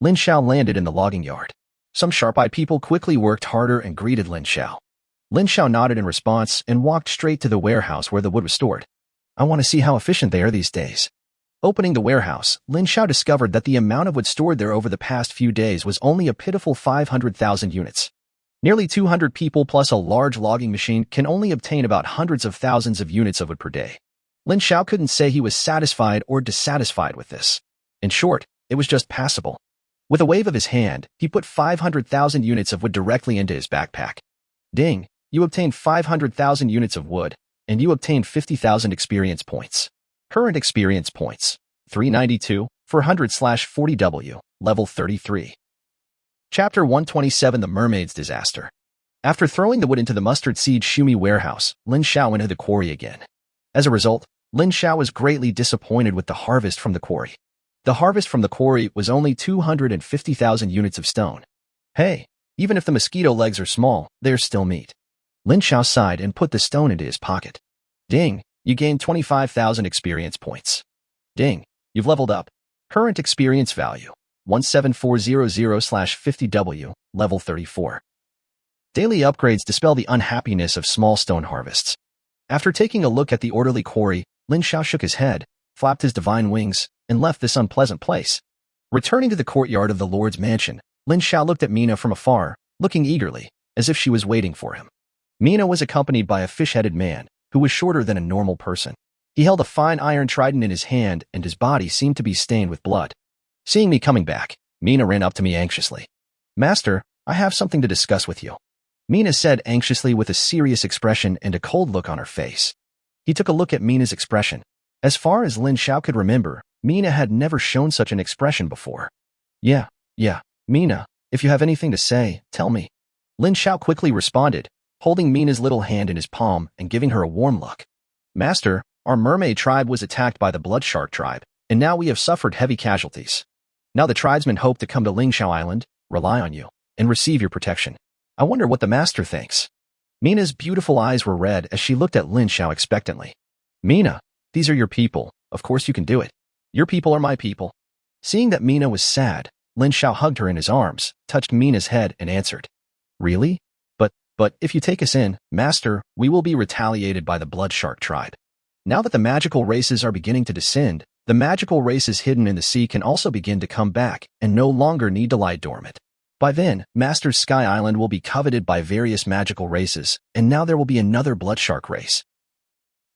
[SPEAKER 1] Lin Xiao landed in the logging yard. Some sharp-eyed people quickly worked harder and greeted Lin Xiao. Lin Xiao nodded in response and walked straight to the warehouse where the wood was stored. "I want to see how efficient they are these days." Opening the warehouse, Lin Xiao discovered that the amount of wood stored there over the past few days was only a pitiful 500,000 units. Nearly 200 people plus a large logging machine can only obtain about hundreds of thousands of units of wood per day. Lin Xiao couldn't say he was satisfied or dissatisfied with this. In short, it was just passable. With a wave of his hand, he put 500,000 units of wood directly into his backpack. "Ding, you obtained 500,000 units of wood, and you obtained 50,000 experience points. Current experience points, 392, 400/40W, level 33. Chapter 127 The Mermaid's Disaster. After throwing the wood into the mustard seed Shumi warehouse, Lin Xiao went to the quarry again. As a result, Lin Xiao was greatly disappointed with the harvest from the quarry. The harvest from the quarry was only 250,000 units of stone. Hey, even if the mosquito legs are small, they're still meat. Lin Xiao sighed and put the stone into his pocket. Ding, you gained 25,000 experience points. Ding, you've leveled up. Current experience value, 17400/50W, level 34. Daily upgrades dispel the unhappiness of small stone harvests. After taking a look at the orderly quarry, Lin Xiao shook his head, flapped his divine wings, and left this unpleasant place. Returning to the courtyard of the Lord's mansion, Lin Xiao looked at Mina from afar, looking eagerly, as if she was waiting for him. Mina was accompanied by a fish-headed man, who was shorter than a normal person. He held a fine iron trident in his hand, and his body seemed to be stained with blood. Seeing me coming back, Mina ran up to me anxiously. "Master, I have something to discuss with you," Mina said anxiously with a serious expression and a cold look on her face. He took a look at Mina's expression. As far as Lin Xiao could remember, Mina had never shown such an expression before. Yeah, Mina, if you have anything to say, tell me. Lin Xiao quickly responded, holding Mina's little hand in his palm and giving her a warm look. Master, our mermaid tribe was attacked by the blood shark tribe, and now we have suffered heavy casualties. Now the tribesmen hope to come to Ling Xiao Island, rely on you, and receive your protection. I wonder what the master thinks. Mina's beautiful eyes were red as she looked at Lin Xiao expectantly. Mina, these are your people. Of course you can do it. Your people are my people. Seeing that Mina was sad, Lin Xiao hugged her in his arms, touched Mina's head, and answered. Really? But if you take us in, master, we will be retaliated by the blood shark tribe. Now that the magical races are beginning to descend, the magical races hidden in the sea can also begin to come back and no longer need to lie dormant. By then, Master's Sky Island will be coveted by various magical races, and now there will be another blood shark race.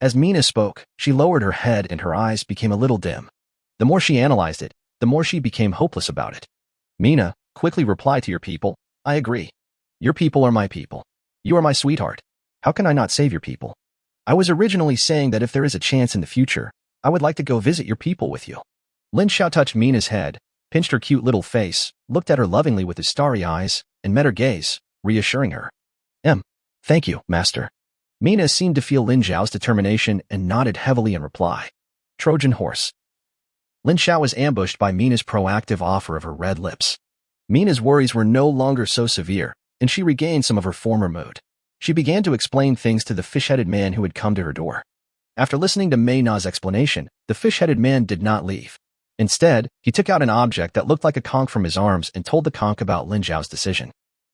[SPEAKER 1] As Mina spoke, she lowered her head and her eyes became a little dim. The more she analyzed it, the more she became hopeless about it. Mina, quickly reply to your people. I agree. Your people are my people. You are my sweetheart. How can I not save your people? I was originally saying that if there is a chance in the future, I would like to go visit your people with you. Lin Xiao touched Mina's head, pinched her cute little face, looked at her lovingly with his starry eyes, and met her gaze, reassuring her. Thank you, master. Mina seemed to feel Lin Xiao's determination and nodded heavily in reply. Trojan horse. Lin Xiao was ambushed by Mina's proactive offer of her red lips. Mina's worries were no longer so severe, and she regained some of her former mood. She began to explain things to the fish-headed man who had come to her door. After listening to Mei Na's explanation, the fish-headed man did not leave. Instead, he took out an object that looked like a conch from his arms and told the conch about Lin Xiao's decision.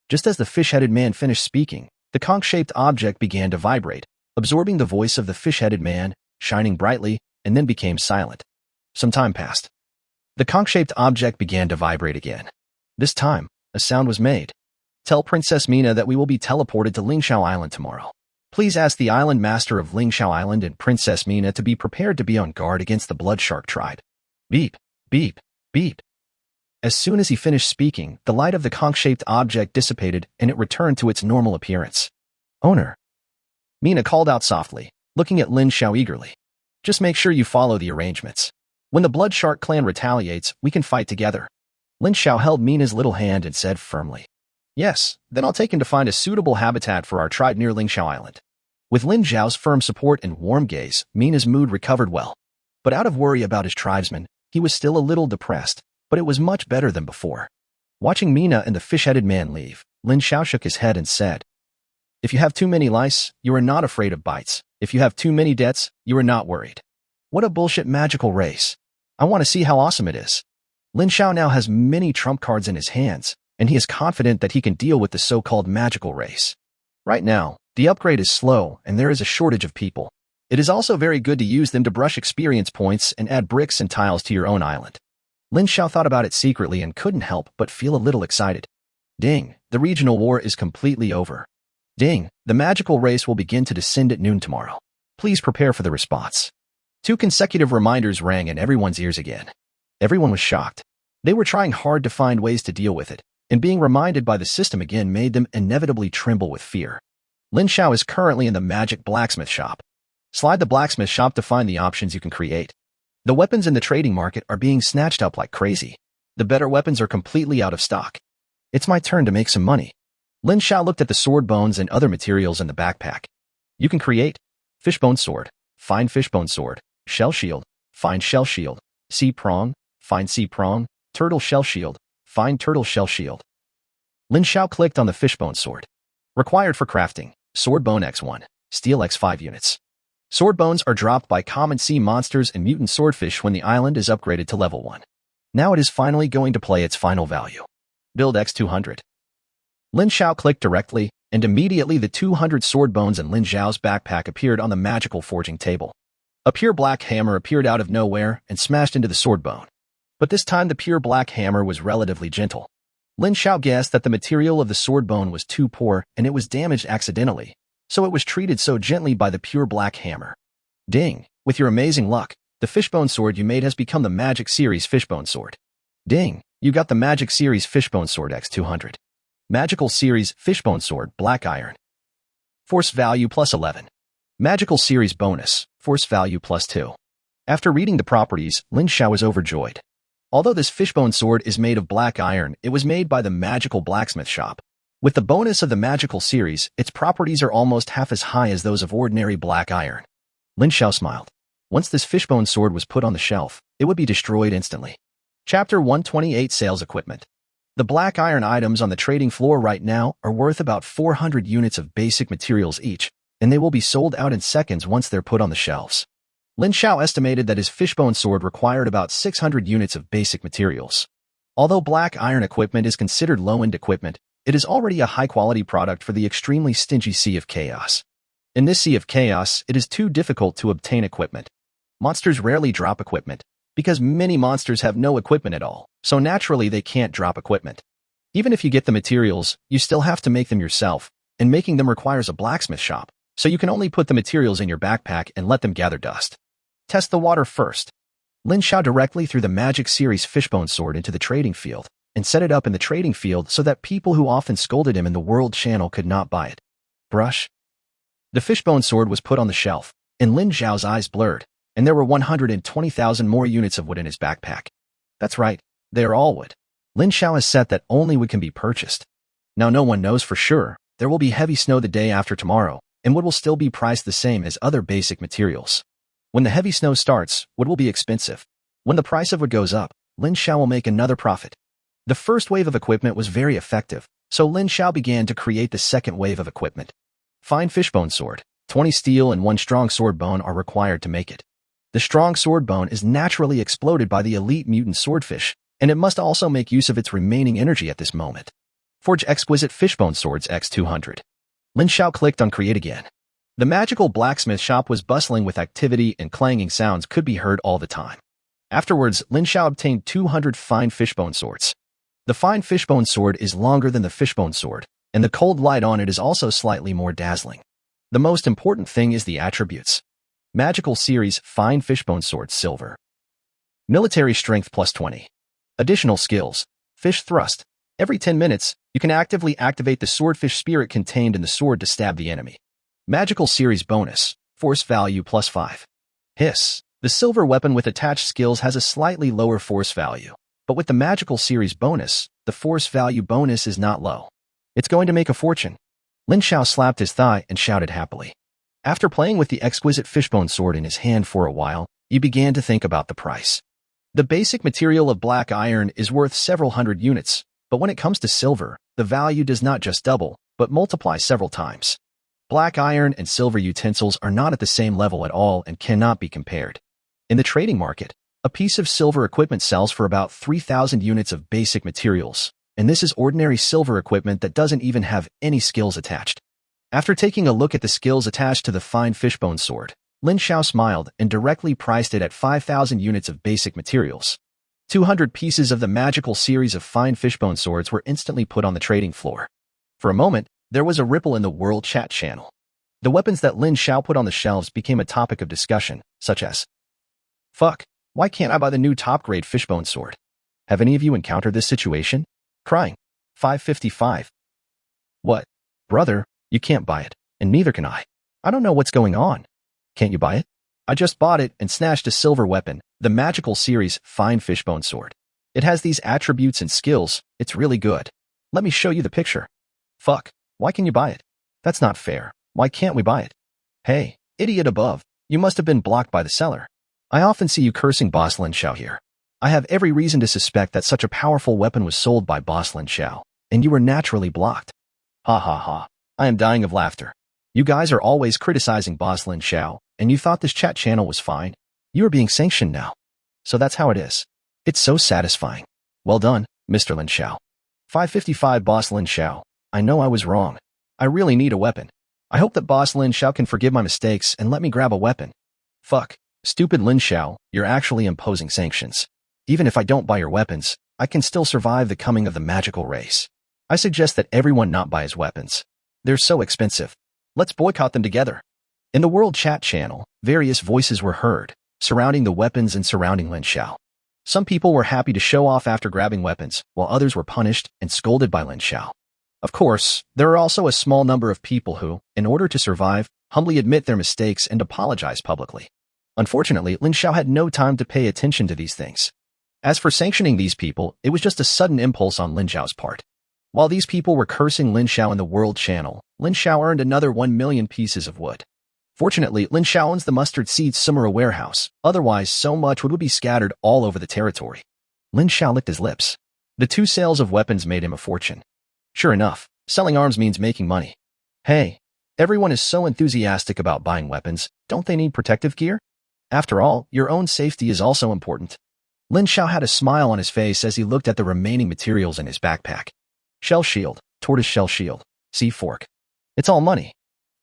[SPEAKER 1] Just as the fish-headed man finished speaking, the conch-shaped object began to vibrate, absorbing the voice of the fish-headed man, shining brightly, and then became silent. Some time passed. The conch-shaped object began to vibrate again. This time, a sound was made. Tell Princess Mina that we will be teleported to Ling Xiao Island tomorrow. Please ask the island master of Ling Xiao Island and Princess Mina to be prepared to be on guard against the blood shark tribe. Beep, beep, beep. As soon as he finished speaking, the light of the conch-shaped object dissipated and it returned to its normal appearance. Owner. Mina called out softly, looking at Lin Xiao eagerly. Just make sure you follow the arrangements. When the blood shark clan retaliates, we can fight together. Lin Xiao held Mina's little hand and said firmly. Yes, then I'll take him to find a suitable habitat for our tribe near Ling Xiao Island. With Lin Xiao's firm support and warm gaze, Mina's mood recovered well. But out of worry about his tribesmen, he was still a little depressed, but it was much better than before. Watching Mina and the fish-headed man leave, Lin Xiao shook his head and said, If you have too many lice, you are not afraid of bites. If you have too many debts, you are not worried. What a bullshit magical race. I want to see how awesome it is. Lin Xiao now has many trump cards in his hands, and he is confident that he can deal with the so-called magical race. Right now, the upgrade is slow and there is a shortage of people. It is also very good to use them to brush experience points and add bricks and tiles to your own island. Lin Xiao thought about it secretly and couldn't help but feel a little excited. Ding, the regional war is completely over. Ding, the magical race will begin to descend at noon tomorrow. Please prepare for the response. 2 consecutive reminders rang in everyone's ears again. Everyone was shocked. They were trying hard to find ways to deal with it, and being reminded by the system again made them inevitably tremble with fear. Lin Xiao is currently in the magic blacksmith shop. Slide the blacksmith shop to find the options you can create. The weapons in the trading market are being snatched up like crazy. The better weapons are completely out of stock. It's my turn to make some money. Lin Xiao looked at the sword bones and other materials in the backpack. You can create fishbone sword, fine fishbone sword, shell shield, fine shell shield, sea prong, fine sea prong, turtle shell shield, fine turtle shell shield. Lin Xiao clicked on the fishbone sword. Required for crafting, sword bone X1, steel X5 units. Sword bones are dropped by common sea monsters and mutant swordfish when the island is upgraded to level 1. Now it is finally going to play its final value. Build X200. Lin Xiao clicked directly, and immediately the 200 sword bones in Lin Xiao's backpack appeared on the magical forging table. A pure black hammer appeared out of nowhere and smashed into the sword bone. But this time the pure black hammer was relatively gentle. Lin Xiao guessed that the material of the sword bone was too poor and it was damaged accidentally, so it was treated so gently by the pure black hammer. Ding, with your amazing luck, the fishbone sword you made has become the Magic Series Fishbone Sword. Ding, you got the Magic Series Fishbone Sword X200. Magical Series Fishbone Sword Black Iron. Force value plus 11. Magical Series bonus, force value plus 2. After reading the properties, Lin Xiao was overjoyed. Although this fishbone sword is made of black iron, it was made by the magical blacksmith shop. With the bonus of the magical series, its properties are almost half as high as those of ordinary black iron. Lin Xiao smiled. Once this fishbone sword was put on the shelf, it would be destroyed instantly. Chapter 128 Sales Equipment. The black iron items on the trading floor right now are worth about 400 units of basic materials each, and they will be sold out in seconds once they're put on the shelves. Lin Xiao estimated that his fishbone sword required about 600 units of basic materials. Although black iron equipment is considered low-end equipment, it is already a high-quality product for the extremely stingy Sea of Chaos. In this Sea of Chaos, it is too difficult to obtain equipment. Monsters rarely drop equipment, because many monsters have no equipment at all, so naturally they can't drop equipment. Even if you get the materials, you still have to make them yourself, and making them requires a blacksmith shop, so you can only put the materials in your backpack and let them gather dust. Test the water first. Lin Xiao directly threw the Magic Series fishbone sword into the trading field, and set it up in the trading field so that people who often scolded him in the World Channel could not buy it. Brush. The fishbone sword was put on the shelf, and Lin Xiao's eyes blurred, and there were 120,000 more units of wood in his backpack. That's right, they are all wood. Lin Xiao has said that only wood can be purchased. Now no one knows for sure, there will be heavy snow the day after tomorrow, and wood will still be priced the same as other basic materials. When the heavy snow starts, wood will be expensive. When the price of wood goes up, Lin Xiao will make another profit. The first wave of equipment was very effective, so Lin Xiao began to create the second wave of equipment. Fine fishbone sword, 20 steel and 1 strong sword bone are required to make it. The strong sword bone is naturally exploded by the elite mutant swordfish, and it must also make use of its remaining energy at this moment. Forge exquisite fishbone swords X200. Lin Xiao clicked on Create again. The magical blacksmith shop was bustling with activity and clanging sounds could be heard all the time. Afterwards, Lin Xiao obtained 200 fine fishbone swords. The fine fishbone sword is longer than the fishbone sword, and the cold light on it is also slightly more dazzling. The most important thing is the attributes. Magical Series Fine Fishbone Sword Silver. Military Strength plus 20. Additional skills. Fish Thrust. Every 10 minutes, you can actively activate the swordfish spirit contained in the sword to stab the enemy. Magical Series Bonus. Force Value plus 5. Hiss. The silver weapon with attached skills has a slightly lower force value, but with the Magical Series Bonus, the force value bonus is not low. It's going to make a fortune. Lin Xiao slapped his thigh and shouted happily. After playing with the exquisite fishbone sword in his hand for a while, he began to think about the price. The basic material of black iron is worth several hundred units, but when it comes to silver, the value does not just double, but multiply several times. Black iron and silver utensils are not at the same level at all and cannot be compared. In the trading market, a piece of silver equipment sells for about 3,000 units of basic materials, and this is ordinary silver equipment that doesn't even have any skills attached. After taking a look at the skills attached to the fine fishbone sword, Lin Xiao smiled and directly priced it at 5,000 units of basic materials. 200 pieces of the magical series of fine fishbone swords were instantly put on the trading floor. For a moment, there was a ripple in the world chat channel. The weapons that Lin Xiao put on the shelves became a topic of discussion, such as, "Fuck, why can't I buy the new top-grade fishbone sword? Have any of you encountered this situation? Crying. 555. What? Brother, you can't buy it, and neither can I. I don't know what's going on. Can't you buy it? I just bought it and snatched a silver weapon, the magical series fine fishbone sword. It has these attributes and skills, it's really good. Let me show you the picture. Fuck, why can you buy it? That's not fair. Why can't we buy it? Hey, idiot above, you must have been blocked by the seller. I often see you cursing Boss Lin Xiao here. I have every reason to suspect that such a powerful weapon was sold by Boss Lin Xiao, and you were naturally blocked. Ha ha ha. I am dying of laughter. You guys are always criticizing Boss Lin Xiao, and you thought this chat channel was fine. You are being sanctioned now. So that's how it is. It's so satisfying. Well done, Mr. Lin Xiao. 555 Boss Lin Xiao. I know I was wrong. I really need a weapon. I hope that Boss Lin Xiao can forgive my mistakes and let me grab a weapon. Fuck. Stupid Lin Xiao, you're actually imposing sanctions. Even if I don't buy your weapons, I can still survive the coming of the magical race. I suggest that everyone not buy his weapons. They're so expensive. Let's boycott them together. In the world chat channel, various voices were heard, surrounding the weapons and surrounding Lin Xiao. Some people were happy to show off after grabbing weapons, while others were punished and scolded by Lin Xiao. Of course, there are also a small number of people who, in order to survive, humbly admit their mistakes and apologize publicly. Unfortunately, Lin Xiao had no time to pay attention to these things. As for sanctioning these people, it was just a sudden impulse on Lin Xiao's part. While these people were cursing Lin Xiao in the World Channel, Lin Xiao earned another 1 million pieces of wood. Fortunately, Lin Xiao owns the mustard seed Sumera warehouse, otherwise so much wood would be scattered all over the territory. Lin Xiao licked his lips. The 2 sales of weapons made him a fortune. Sure enough, selling arms means making money. Hey, everyone is so enthusiastic about buying weapons, don't they need protective gear? After all, your own safety is also important. Lin Xiao had a smile on his face as he looked at the remaining materials in his backpack. Shell shield, tortoise shell shield, sea fork. It's all money.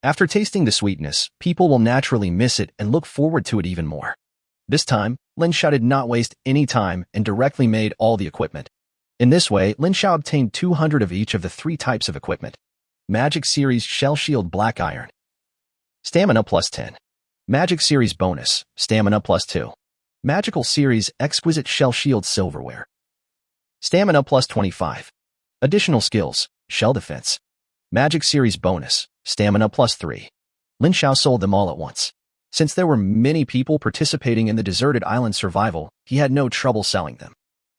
[SPEAKER 1] After tasting the sweetness, people will naturally miss it and look forward to it even more. This time, Lin Xiao did not waste any time and directly made all the equipment. In this way, Lin Xiao obtained 200 of each of the 3 types of equipment. Magic Series Shell Shield Black Iron. Stamina plus 10. Magic Series Bonus, Stamina plus 2. Magical Series Exquisite Shell Shield Silverware. Stamina plus 25. Additional skills, Shell Defense. Magic Series Bonus, Stamina plus 3. Lin Xiao sold them all at once. Since there were many people participating in the deserted island survival, he had no trouble selling them.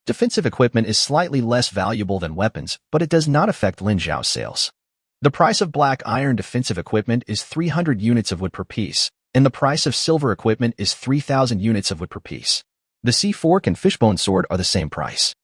[SPEAKER 1] Defensive equipment is slightly less valuable than weapons, but it does not affect Lin Xiao's sales. The price of black iron defensive equipment is 300 units of wood per piece, and the price of silver equipment is 3,000 units of wood per piece. The sea fork and fishbone sword are the same price.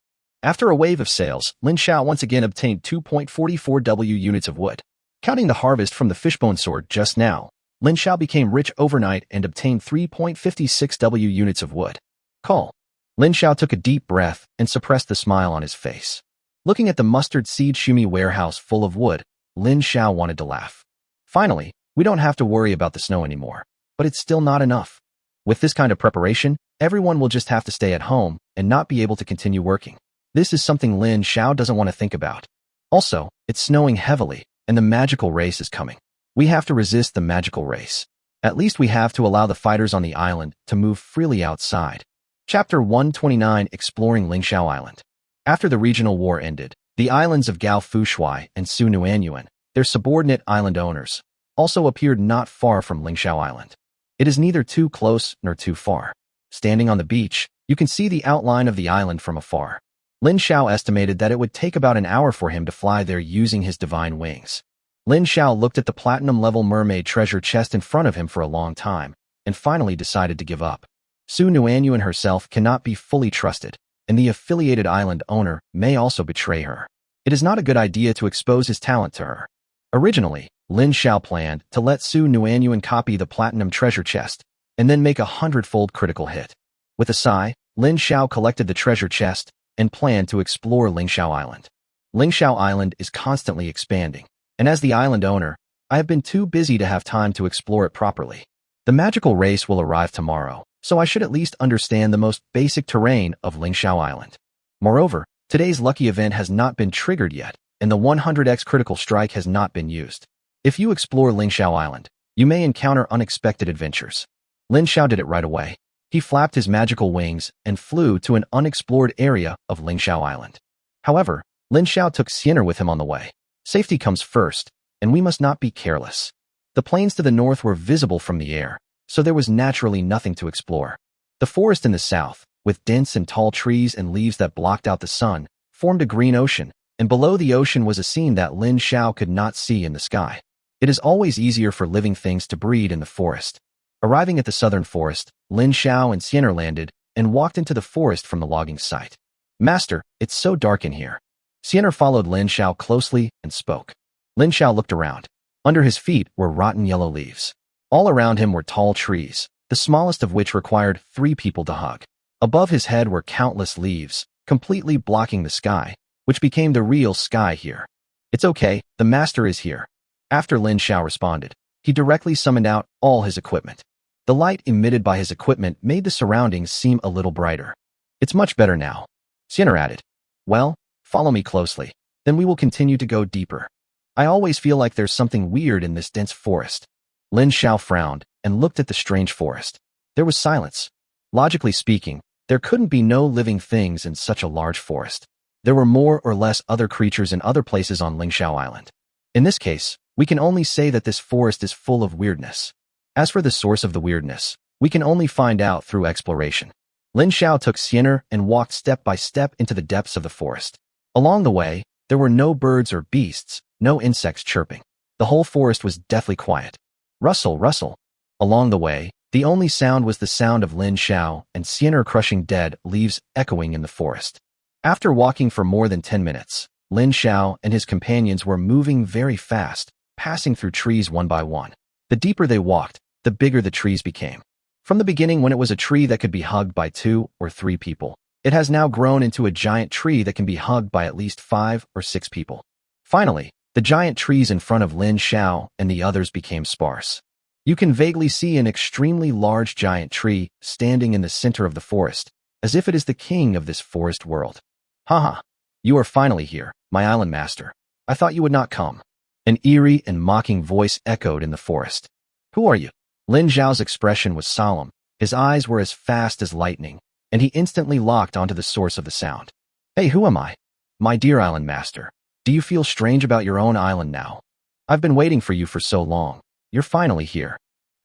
[SPEAKER 1] After a wave of sales, Lin Xiao once again obtained 2.44 W units of wood. Counting the harvest from the fishbone sword just now, Lin Xiao became rich overnight and obtained 3.56 W units of wood. Call. Lin Xiao took a deep breath and suppressed the smile on his face. Looking at the mustard seed Shumi warehouse full of wood, Lin Xiao wanted to laugh. Finally, we don't have to worry about the snow anymore, but it's still not enough. With this kind of preparation, everyone will just have to stay at home and not be able to continue working. This is something Lin Xiao doesn't want to think about. Also, it's snowing heavily, and the magical race is coming. We have to resist the magical race. At least we have to allow the fighters on the island to move freely outside. Chapter 129 Exploring Ling Xiao Island. After the regional war ended, the islands of Gao Fushui and Su Nuanyuan, their subordinate island owners, also appeared not far from Ling Xiao Island. It is neither too close nor too far. Standing on the beach, you can see the outline of the island from afar. Lin Xiao estimated that it would take about an hour for him to fly there using his divine wings. Lin Xiao looked at the platinum-level mermaid treasure chest in front of him for a long time, and finally decided to give up. Su Nuanyuan herself cannot be fully trusted, and the affiliated island owner may also betray her. It is not a good idea to expose his talent to her. Originally, Lin Xiao planned to let Su Nuanyuan copy the platinum treasure chest, and then make a 100-fold critical hit. With a sigh, Lin Xiao collected the treasure chest and planned to explore Ling Xiao Island. Ling Xiao Island is constantly expanding, and as the island owner, I have been too busy to have time to explore it properly. The magical race will arrive tomorrow, so I should at least understand the most basic terrain of Ling Xiao Island. Moreover, today's lucky event has not been triggered yet, and the 100x critical strike has not been used. If you explore Ling Xiao Island, you may encounter unexpected adventures. Lin Xiao did it right away. He flapped his magical wings and flew to an unexplored area of Ling Xiao Island. However, Lin Xiao took Xianer with him on the way. Safety comes first, and we must not be careless. The plains to the north were visible from the air, so there was naturally nothing to explore. The forest in the south, with dense and tall trees and leaves that blocked out the sun, formed a green ocean, and below the ocean was a scene that Lin Xiao could not see in the sky. It is always easier for living things to breed in the forest. Arriving at the southern forest, Lin Xiao and Xianer landed and walked into the forest from the logging site. Master, it's so dark in here. Xianer followed Lin Xiao closely and spoke. Lin Xiao looked around. Under his feet were rotten yellow leaves. All around him were tall trees, the smallest of which required 3 people to hug. Above his head were countless leaves, completely blocking the sky, which became the real sky here. It's okay, the master is here. After Lin Xiao responded, he directly summoned out all his equipment. The light emitted by his equipment made the surroundings seem a little brighter. It's much better now. Xianer added. Well, follow me closely, then we will continue to go deeper. I always feel like there's something weird in this dense forest. Lin Xiao frowned and looked at the strange forest. There was silence. Logically speaking, there couldn't be no living things in such a large forest. There were more or less other creatures in other places on Ling Xiao Island. In this case, we can only say that this forest is full of weirdness. As for the source of the weirdness, We can only find out through exploration. Lin Xiao took Xianer and walked step by step into the depths of the forest. Along the way, there were no birds or beasts, no insects chirping. The whole forest was deathly quiet. Rustle, rustle. Along the way, the only sound was the sound of Lin Xiao and Xianer crushing dead leaves echoing in the forest. After walking for more than 10 minutes, Lin Xiao and his companions were moving very fast, passing through trees one by one. The deeper they walked, the bigger the trees became. From the beginning, when it was a tree that could be hugged by 2 or 3 people, it has now grown into a giant tree that can be hugged by at least 5 or 6 people. Finally, the giant trees in front of Lin Xiao and the others became sparse. You can vaguely see an extremely large giant tree standing in the center of the forest, as if it is the king of this forest world. Haha, you are finally here, my island master. I thought you would not come. An eerie and mocking voice echoed in the forest. Who are you? Lin Xiao's expression was solemn, his eyes were as fast as lightning, and he instantly locked onto the source of the sound. Hey, who am I? My dear island master, do you feel strange about your own island now? I've been waiting for you for so long. You're finally here.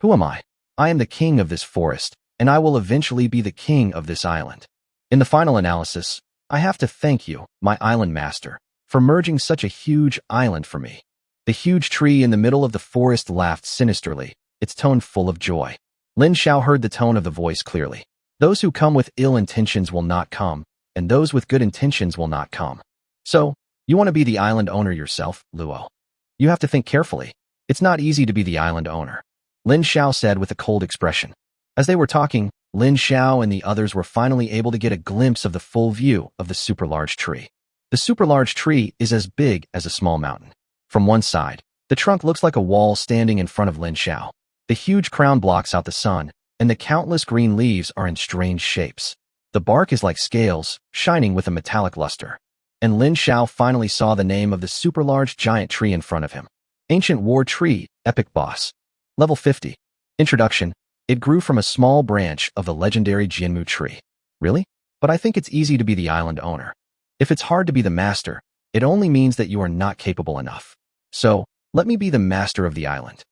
[SPEAKER 1] Who am I? I am the king of this forest, and I will eventually be the king of this island. In the final analysis, I have to thank you, my island master, for merging such a huge island for me. The huge tree in the middle of the forest laughed sinisterly, its tone full of joy. Lin Xiao heard the tone of the voice clearly. Those who come with ill intentions will not come, and those with good intentions will not come. So, you want to be the island owner yourself, Luo? You have to think carefully. It's not easy to be the island owner, Lin Xiao said with a cold expression. As they were talking, Lin Xiao and the others were finally able to get a glimpse of the full view of the super large tree. The super large tree is as big as a small mountain. From one side, the trunk looks like a wall standing in front of Lin Xiao. The huge crown blocks out the sun, and the countless green leaves are in strange shapes. The bark is like scales, shining with a metallic luster. And Lin Xiao finally saw the name of the super large giant tree in front of him. Ancient War Tree, Epic Boss. Level 50. Introduction. It grew from a small branch of the legendary Jianmu tree. Really? But I think it's easy to be the island owner. If it's hard to be the master, it only means that you are not capable enough. So, let me be the master of the island.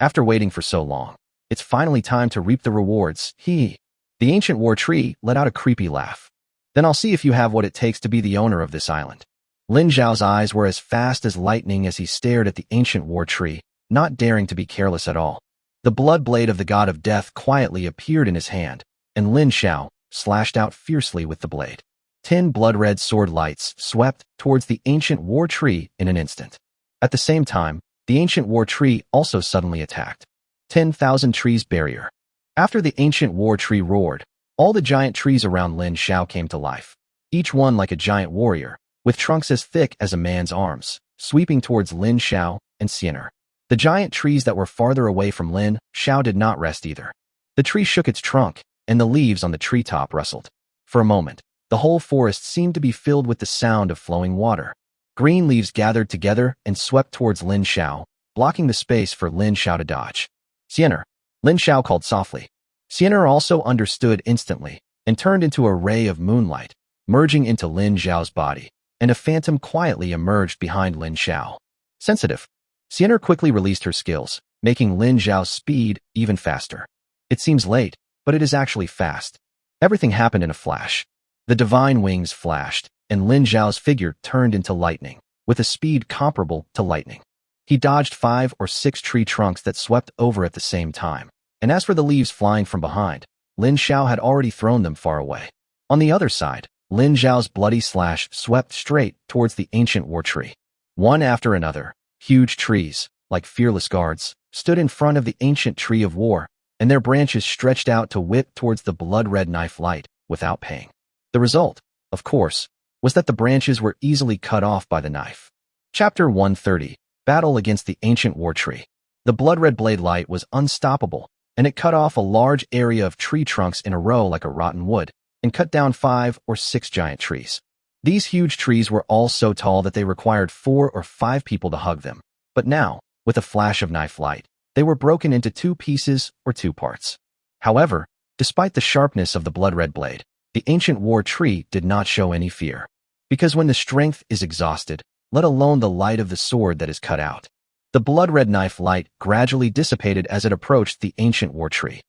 [SPEAKER 1] After waiting for so long, it's finally time to reap the rewards. The ancient war tree let out a creepy laugh. Then I'll see if you have what it takes to be the owner of this island. Lin Xiao's eyes were as fast as lightning as he stared at the ancient war tree, not daring to be careless at all. The blood blade of the god of death quietly appeared in his hand, and Lin Xiao slashed out fiercely with the blade. 10 blood-red sword lights swept towards the ancient war tree in an instant. At the same time, the ancient war tree also suddenly attacked. 10,000 trees barrier. After the ancient war tree roared, all the giant trees around Lin Xiao came to life, each one like a giant warrior, with trunks as thick as a man's arms, sweeping towards Lin Xiao and Xianer. The giant trees that were farther away from Lin Xiao did not rest either. The tree shook its trunk, and the leaves on the treetop rustled. For a moment, the whole forest seemed to be filled with the sound of flowing water. Green leaves gathered together and swept towards Lin Xiao, blocking the space for Lin Xiao to dodge. Xianer, Lin Xiao called softly. Xianer also understood instantly and turned into a ray of moonlight, merging into Lin Xiao's body, and a phantom quietly emerged behind Lin Xiao. Sensitive. Xianer quickly released her skills, making Lin Xiao's speed even faster. It seems late, but it is actually fast. Everything happened in a flash. The divine wings flashed, and Lin Xiao's figure turned into lightning, with a speed comparable to lightning. He dodged 5 or 6 tree trunks that swept over at the same time, and as for the leaves flying from behind, Lin Xiao had already thrown them far away. On the other side, Lin Xiao's bloody slash swept straight towards the ancient war tree. One after another, huge trees, like fearless guards, stood in front of the ancient tree of war, and their branches stretched out to whip towards the blood-red knife light without paying. The result, of course, was that the branches were easily cut off by the knife. Chapter 130. Battle against the ancient war tree. The blood-red blade light was unstoppable, and it cut off a large area of tree trunks in a row like a rotten wood, and cut down 5 or 6 giant trees. These huge trees were all so tall that they required 4 or 5 people to hug them. But now, with a flash of knife light, they were broken into 2 pieces or 2 parts. However, despite the sharpness of the blood-red blade, the ancient war tree did not show any fear. Because when the strength is exhausted, let alone the light of the sword that is cut out, the blood-red knife light gradually dissipated as it approached the ancient war tree.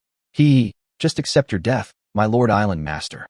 [SPEAKER 1] Just accept your death, my Lord Island Master.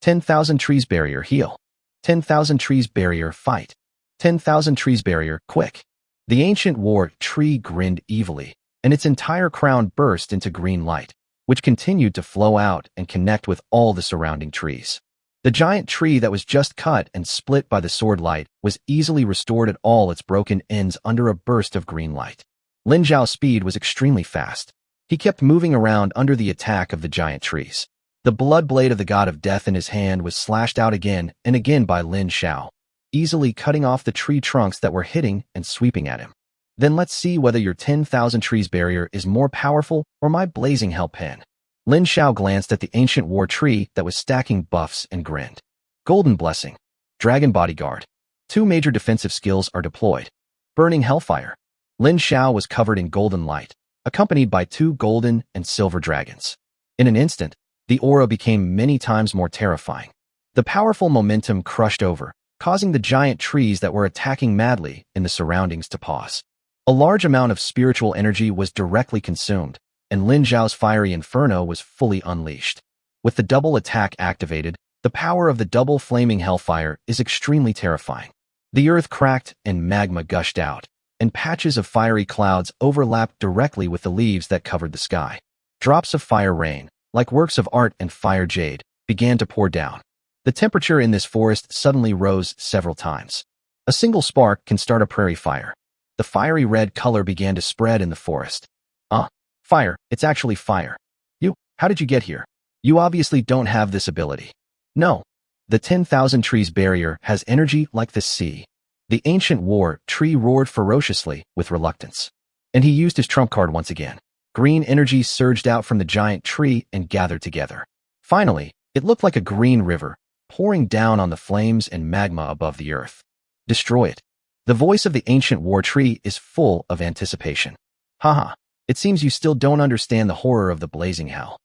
[SPEAKER 1] 10,000 trees barrier heal. 10,000 trees barrier fight. 10,000 trees barrier quick. The ancient war tree grinned evilly, and its entire crown burst into green light, which continued to flow out and connect with all the surrounding trees. The giant tree that was just cut and split by the sword light was easily restored at all its broken ends under a burst of green light. Lin Xiao's speed was extremely fast. He kept moving around under the attack of the giant trees. The blood blade of the god of death in his hand was slashed out again and again by Lin Xiao, easily cutting off the tree trunks that were hitting and sweeping at him. Then let's see whether your 10,000 trees barrier is more powerful or my blazing hell pen. Lin Xiao glanced at the ancient war tree that was stacking buffs and grinned. Golden Blessing. Dragon Bodyguard. 2 major defensive skills are deployed. Burning Hellfire. Lin Xiao was covered in golden light, accompanied by 2 golden and silver dragons. In an instant, the aura became many times more terrifying. The powerful momentum crushed over, causing the giant trees that were attacking madly in the surroundings to pause. A large amount of spiritual energy was directly consumed, and Lin Xiao's fiery inferno was fully unleashed. With the double attack activated, the power of the double flaming hellfire is extremely terrifying. The earth cracked and magma gushed out, and patches of fiery clouds overlapped directly with the leaves that covered the sky. Drops of fire rain, like works of art and fire jade, began to pour down. The temperature in this forest suddenly rose several times. A single spark can start a prairie fire. The fiery red color began to spread in the forest. Fire, it's actually fire. How did you get here? You obviously don't have this ability. No. The 10,000 trees barrier has energy like the sea. The ancient war tree roared ferociously with reluctance. And he used his trump card once again. Green energy surged out from the giant tree and gathered together. Finally, it looked like a green river, pouring down on the flames and magma above the earth. Destroy it. The voice of the ancient war tree is full of anticipation. Haha, it seems you still don't understand the horror of the blazing hell.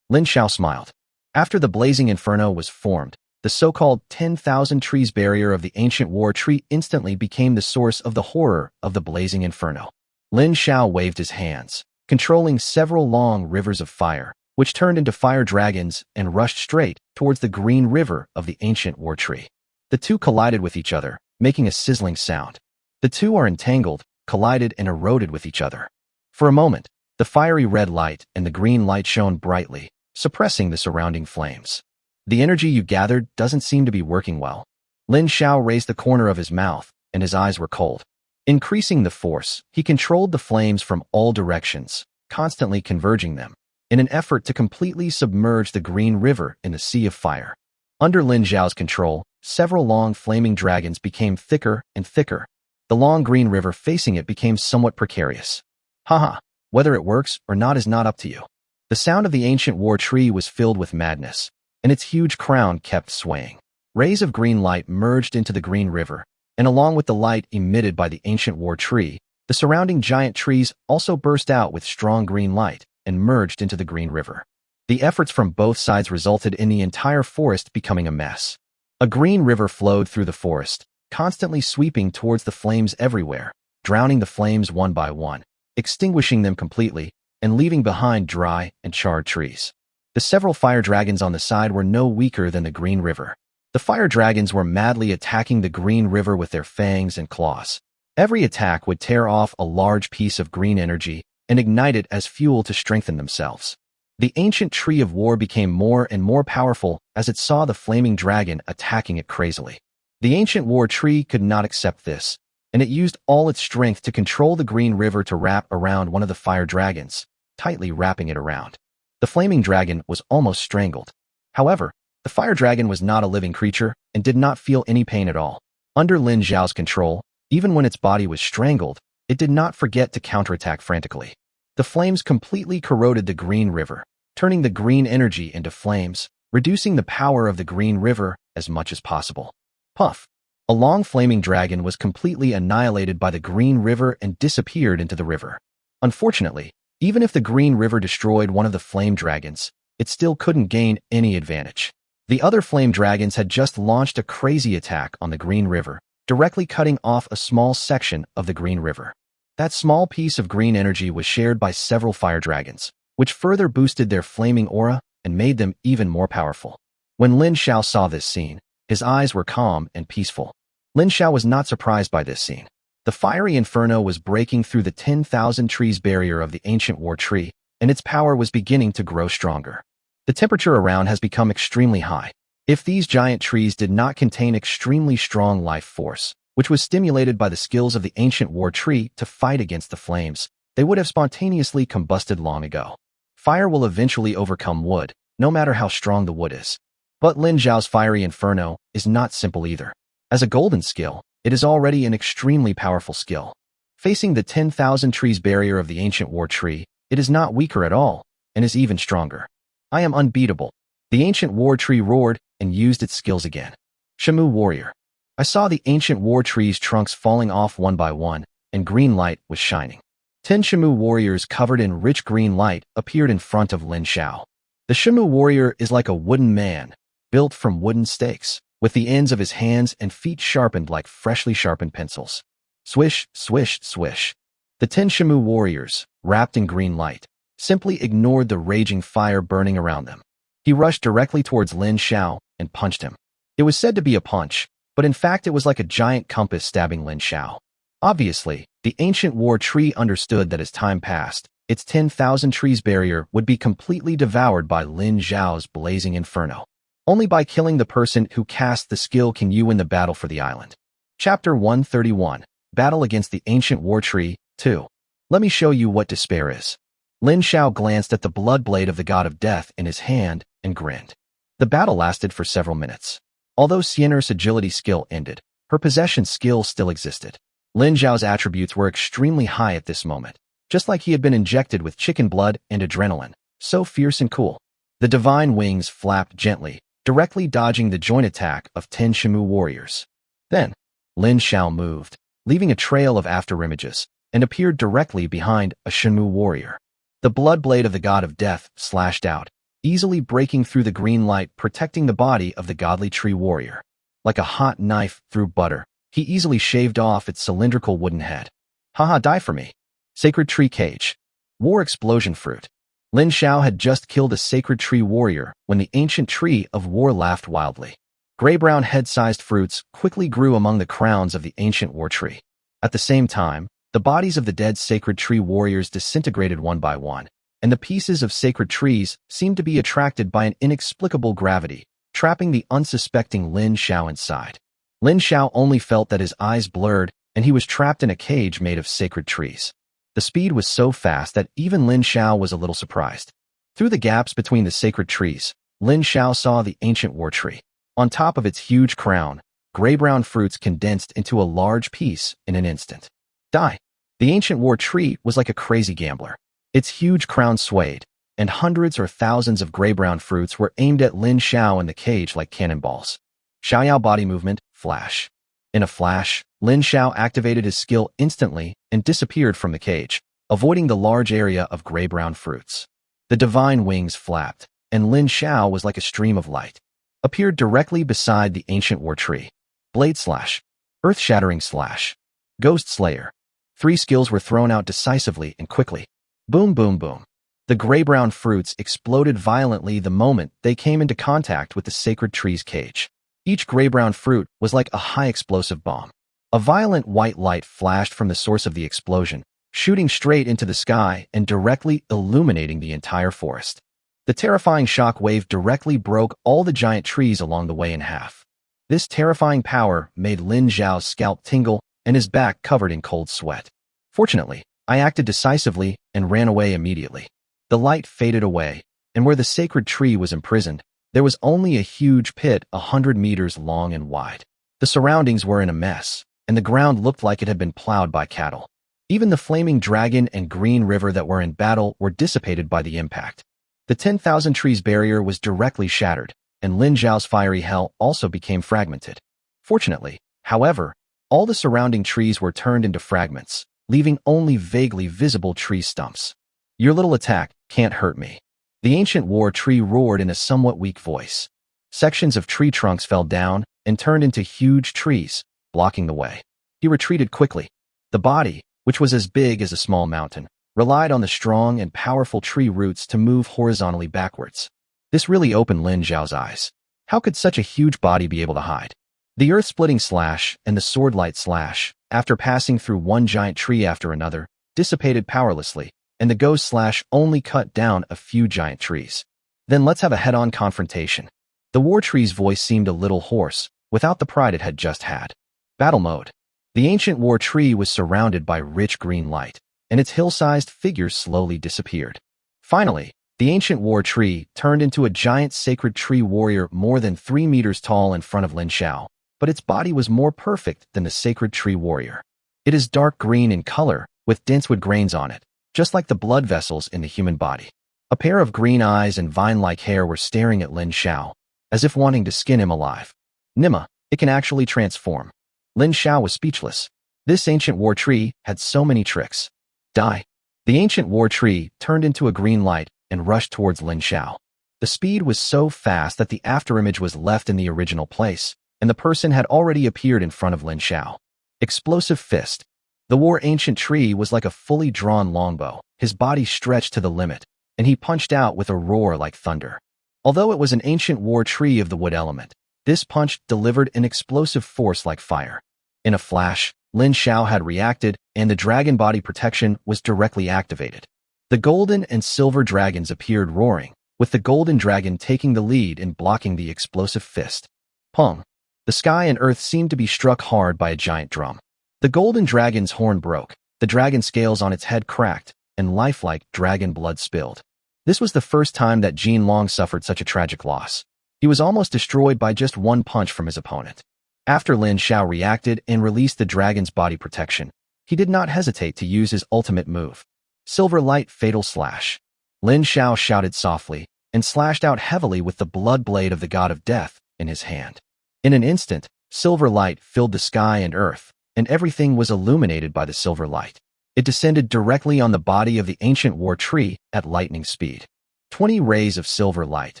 [SPEAKER 1] Lin Xiao smiled. After the blazing inferno was formed, the so-called 10,000 trees barrier of the ancient war tree instantly became the source of the horror of the blazing inferno. Lin Xiao waved his hands, controlling several long rivers of fire, which turned into fire dragons and rushed straight towards the green river of the ancient war tree. The two collided with each other, making a sizzling sound. The two are entangled, collided, and eroded with each other. For a moment, the fiery red light and the green light shone brightly, suppressing the surrounding flames. The energy you gathered doesn't seem to be working well. Lin Xiao raised the corner of his mouth, and his eyes were cold. Increasing the force, he controlled the flames from all directions, constantly converging them, in an effort to completely submerge the green river in the sea of fire. Under Lin Xiao's control, several long flaming dragons became thicker and thicker. The long green river facing it became somewhat precarious. Haha, whether it works or not is not up to you. The sound of the ancient war tree was filled with madness, and its huge crown kept swaying. Rays of green light merged into the green river, and along with the light emitted by the ancient war tree, the surrounding giant trees also burst out with strong green light and merged into the green river. The efforts from both sides resulted in the entire forest becoming a mess. A green river flowed through the forest, constantly sweeping towards the flames everywhere, drowning the flames one by one, extinguishing them completely, and leaving behind dry and charred trees. The several fire dragons on the side were no weaker than the green river. The fire dragons were madly attacking the green river with their fangs and claws. Every attack would tear off a large piece of green energy and ignite it as fuel to strengthen themselves. The ancient tree of war became more and more powerful as it saw the flaming dragon attacking it crazily. The ancient war tree could not accept this, and it used all its strength to control the green river to wrap around one of the fire dragons, tightly wrapping it around. The flaming dragon was almost strangled. However, the fire dragon was not a living creature and did not feel any pain at all. Under Lin Xiao's control, even when its body was strangled, it did not forget to counterattack frantically. The flames completely corroded the green river, turning the green energy into flames, reducing the power of the green river as much as possible. Puff! A long flaming dragon was completely annihilated by the green river and disappeared into the river. Unfortunately, even if the green river destroyed one of the flame dragons, it still couldn't gain any advantage. The other flame dragons had just launched a crazy attack on the green river, directly cutting off a small section of the green river. That small piece of green energy was shared by several fire dragons, which further boosted their flaming aura and made them even more powerful. When Lin Xiao saw this scene, his eyes were calm and peaceful. Lin Xiao was not surprised by this scene. The fiery inferno was breaking through the 10,000 trees barrier of the ancient war tree, and its power was beginning to grow stronger. The temperature around has become extremely high. If these giant trees did not contain extremely strong life force, which was stimulated by the skills of the ancient war tree to fight against the flames, they would have spontaneously combusted long ago. Fire will eventually overcome wood, no matter how strong the wood is. But Lin Xiao's fiery inferno is not simple either. As a golden skill, it is already an extremely powerful skill. Facing the 10,000 trees barrier of the ancient war tree, it is not weaker at all, and is even stronger. I am unbeatable. The ancient war tree roared and used its skills again. Shamu Warrior. I saw the ancient war tree's trunks falling off one by one, and green light was shining. 10 Shamu warriors covered in rich green light appeared in front of Lin Xiao. The Shamu warrior is like a wooden man, built from wooden stakes, with the ends of his hands and feet sharpened like freshly sharpened pencils. Swish, swish, swish. The 10 Shamu warriors, wrapped in green light, simply ignored the raging fire burning around them. He rushed directly towards Lin Xiao and punched him. It was said to be a punch, but in fact it was like a giant compass stabbing Lin Xiao. Obviously, the ancient war tree understood that as time passed, its 10,000 trees barrier would be completely devoured by Lin Xiao's blazing inferno. Only by killing the person who cast the skill can you win the battle for the island. Chapter 131, Battle Against the Ancient War Tree, 2. Let me show you what despair is. Lin Xiao glanced at the blood blade of the god of death in his hand and grinned. The battle lasted for several minutes. Although Xiener's agility skill ended, her possession skill still existed. Lin Xiao's attributes were extremely high at this moment, just like he had been injected with chicken blood and adrenaline, so fierce and cool. The divine wings flapped gently, directly dodging the joint attack of 10 Shamu warriors. Then, Lin Xiao moved, leaving a trail of afterimages, and appeared directly behind a Shamu warrior. The blood blade of the god of death slashed out, easily breaking through the green light, protecting the body of the godly tree warrior. Like a hot knife through butter, he easily shaved off its cylindrical wooden head. Haha, die for me. Sacred Tree Cage. War Explosion Fruit. Lin Xiao had just killed a sacred tree warrior when the ancient tree of war laughed wildly. Gray-brown head-sized fruits quickly grew among the crowns of the ancient war tree. At the same time, the bodies of the dead sacred tree warriors disintegrated one by one, and the pieces of sacred trees seemed to be attracted by an inexplicable gravity, trapping the unsuspecting Lin Xiao inside. Lin Xiao only felt that his eyes blurred and he was trapped in a cage made of sacred trees. The speed was so fast that even Lin Xiao was a little surprised. Through the gaps between the sacred trees, Lin Xiao saw the ancient war tree. On top of its huge crown, gray-brown fruits condensed into a large piece in an instant. Die. The ancient war tree was like a crazy gambler. Its huge crown swayed, and hundreds or thousands of gray-brown fruits were aimed at Lin Xiao in the cage like cannonballs. Xiaoyao body movement, flash. In a flash, Lin Xiao activated his skill instantly and disappeared from the cage, avoiding the large area of gray-brown fruits. The divine wings flapped, and Lin Xiao was like a stream of light. Appeared directly beside the ancient war tree. Blade Slash. Earth-shattering slash. Ghost Slayer. 3 skills were thrown out decisively and quickly. Boom, boom, boom. The gray-brown fruits exploded violently the moment they came into contact with the sacred tree's cage. Each gray-brown fruit was like a high-explosive bomb. A violent white light flashed from the source of the explosion, shooting straight into the sky and directly illuminating the entire forest. The terrifying shock wave directly broke all the giant trees along the way in half. This terrifying power made Lin Xiao's scalp tingle and his back covered in cold sweat. Fortunately, I acted decisively and ran away immediately. The light faded away, and where the sacred tree was imprisoned, there was only a huge pit 100 meters long and wide. The surroundings were in a mess, and the ground looked like it had been plowed by cattle. Even the flaming dragon and green river that were in battle were dissipated by the impact. The 10,000 trees barrier was directly shattered, and Lin Xiao's fiery hell also became fragmented. Fortunately, however, all the surrounding trees were turned into fragments, leaving only vaguely visible tree stumps. Your little attack can't hurt me. The ancient war tree roared in a somewhat weak voice. Sections of tree trunks fell down and turned into huge trees, blocking the way. He retreated quickly. The body, which was as big as a small mountain, relied on the strong and powerful tree roots to move horizontally backwards. This really opened Lin Xiao's eyes. How could such a huge body be able to hide? The earth-splitting slash and the sword-light slash, after passing through one giant tree after another, dissipated powerlessly, and the ghost slash only cut down a few giant trees. Then let's have a head-on confrontation. The war tree's voice seemed a little hoarse, without the pride it had just had. Battle mode. The ancient war tree was surrounded by rich green light, and its hill-sized figures slowly disappeared. Finally, the ancient war tree turned into a giant sacred tree warrior more than 3 meters tall in front of Lin Xiao, but its body was more perfect than the sacred tree warrior. It is dark green in color, with dense wood grains on it, just like the blood vessels in the human body. A pair of green eyes and vine-like hair were staring at Lin Xiao, as if wanting to skin him alive. Nima, it can actually transform. Lin Xiao was speechless. This ancient war tree had so many tricks. Die. The ancient war tree turned into a green light and rushed towards Lin Xiao. The speed was so fast that the afterimage was left in the original place, and the person had already appeared in front of Lin Xiao. Explosive fist. The war ancient tree was like a fully drawn longbow, his body stretched to the limit, and he punched out with a roar like thunder. Although it was an ancient war tree of the wood element, this punch delivered an explosive force like fire. In a flash, Lin Xiao had reacted, and the dragon body protection was directly activated. The golden and silver dragons appeared roaring, with the golden dragon taking the lead in blocking the explosive fist. Pong. The sky and earth seemed to be struck hard by a giant drum. The golden dragon's horn broke, the dragon scales on its head cracked, and lifelike dragon blood spilled. This was the first time that Jin Long suffered such a tragic loss. He was almost destroyed by just one punch from his opponent. After Lin Xiao reacted and released the dragon's body protection, he did not hesitate to use his ultimate move. Silver Light Fatal Slash. Lin Xiao shouted softly and slashed out heavily with the blood blade of the god of death in his hand. In an instant, silver light filled the sky and earth, and everything was illuminated by the silver light. It descended directly on the body of the ancient war tree at lightning speed. 20 rays of silver light,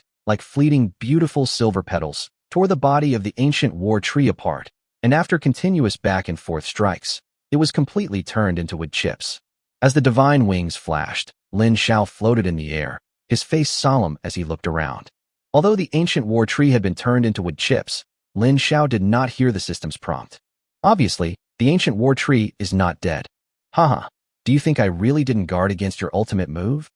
[SPEAKER 1] like fleeting beautiful silver petals, tore the body of the ancient war tree apart, and after continuous back and forth strikes, it was completely turned into wood chips. As the divine wings flashed, Lin Xiao floated in the air, his face solemn as he looked around. Although the ancient war tree had been turned into wood chips, Lin Xiao did not hear the system's prompt. Obviously, the ancient war tree is not dead. Haha, do you think I really didn't guard against your ultimate move?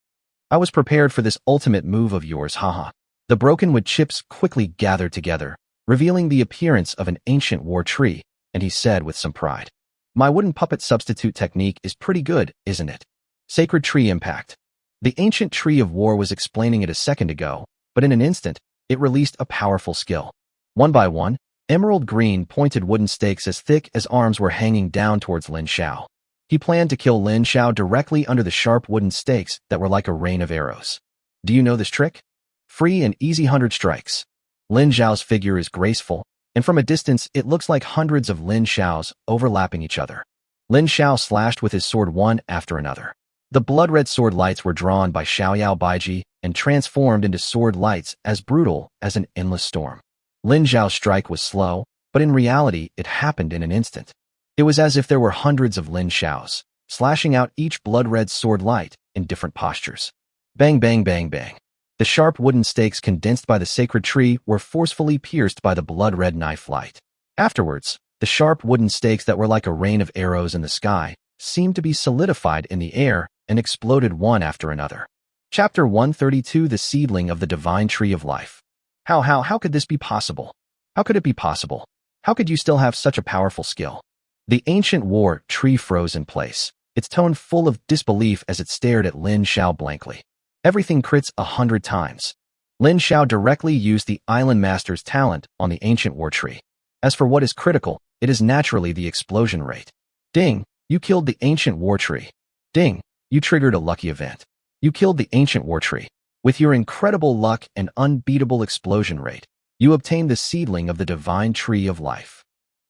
[SPEAKER 1] I was prepared for this ultimate move of yours, haha. The broken wood chips quickly gathered together, revealing the appearance of an ancient war tree, and he said with some pride, "My wooden puppet substitute technique is pretty good, isn't it? Sacred Tree Impact." The ancient tree of war was explaining it a second ago, but in an instant, it released a powerful skill. One by one, emerald green pointed wooden stakes as thick as arms were hanging down towards Lin Xiao. He planned to kill Lin Xiao directly under the sharp wooden stakes that were like a rain of arrows. Do you know this trick? Free and easy 100 strikes. Lin Xiao's figure is graceful, and from a distance it looks like hundreds of Lin Xiaos overlapping each other. Lin Xiao slashed with his sword one after another. The blood-red sword lights were drawn by Xiaoyao Baiji and transformed into sword lights as brutal as an endless storm. Lin Xiao's strike was slow, but in reality it happened in an instant. It was as if there were hundreds of Lin Xiaos, slashing out each blood-red sword light in different postures. Bang bang bang bang. The sharp wooden stakes condensed by the sacred tree were forcefully pierced by the blood-red knife light. Afterwards, the sharp wooden stakes that were like a rain of arrows in the sky seemed to be solidified in the air and exploded one after another. Chapter 132: The Seedling of the Divine Tree of Life. How could this be possible? How could it be possible? How could you still have such a powerful skill? The ancient war tree froze in place, its tone full of disbelief as it stared at Lin Xiao blankly. Everything crits 100 times. Lin Xiao directly used the Island Master's talent on the ancient war tree. As for what is critical, it is naturally the explosion rate. Ding, you killed the ancient war tree. Ding, you triggered a lucky event. You killed the ancient war tree. With your incredible luck and unbeatable explosion rate, you obtained the seedling of the divine tree of life.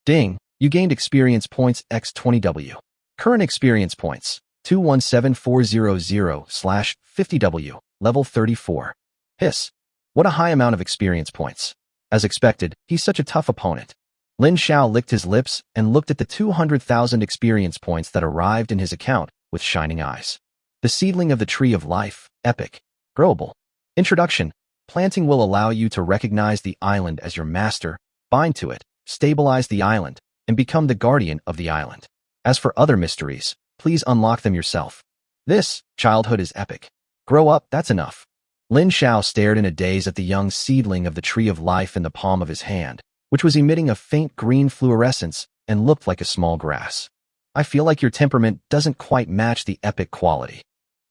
[SPEAKER 1] Ding, you gained experience points x 20W. Current experience points, 217400/50W, level 34. Hiss. What a high amount of experience points. As expected, he's such a tough opponent. Lin Xiao licked his lips and looked at the 200,000 experience points that arrived in his account with shining eyes. The seedling of the tree of life, epic, growable. Introduction. Planting will allow you to recognize the island as your master, bind to it, stabilize the island, and become the guardian of the island. As for other mysteries, please unlock them yourself. This childhood is epic. Grow up, that's enough. Lin Xiao stared in a daze at the young seedling of the tree of life in the palm of his hand, which was emitting a faint green fluorescence and looked like a small grass. I feel like your temperament doesn't quite match the epic quality.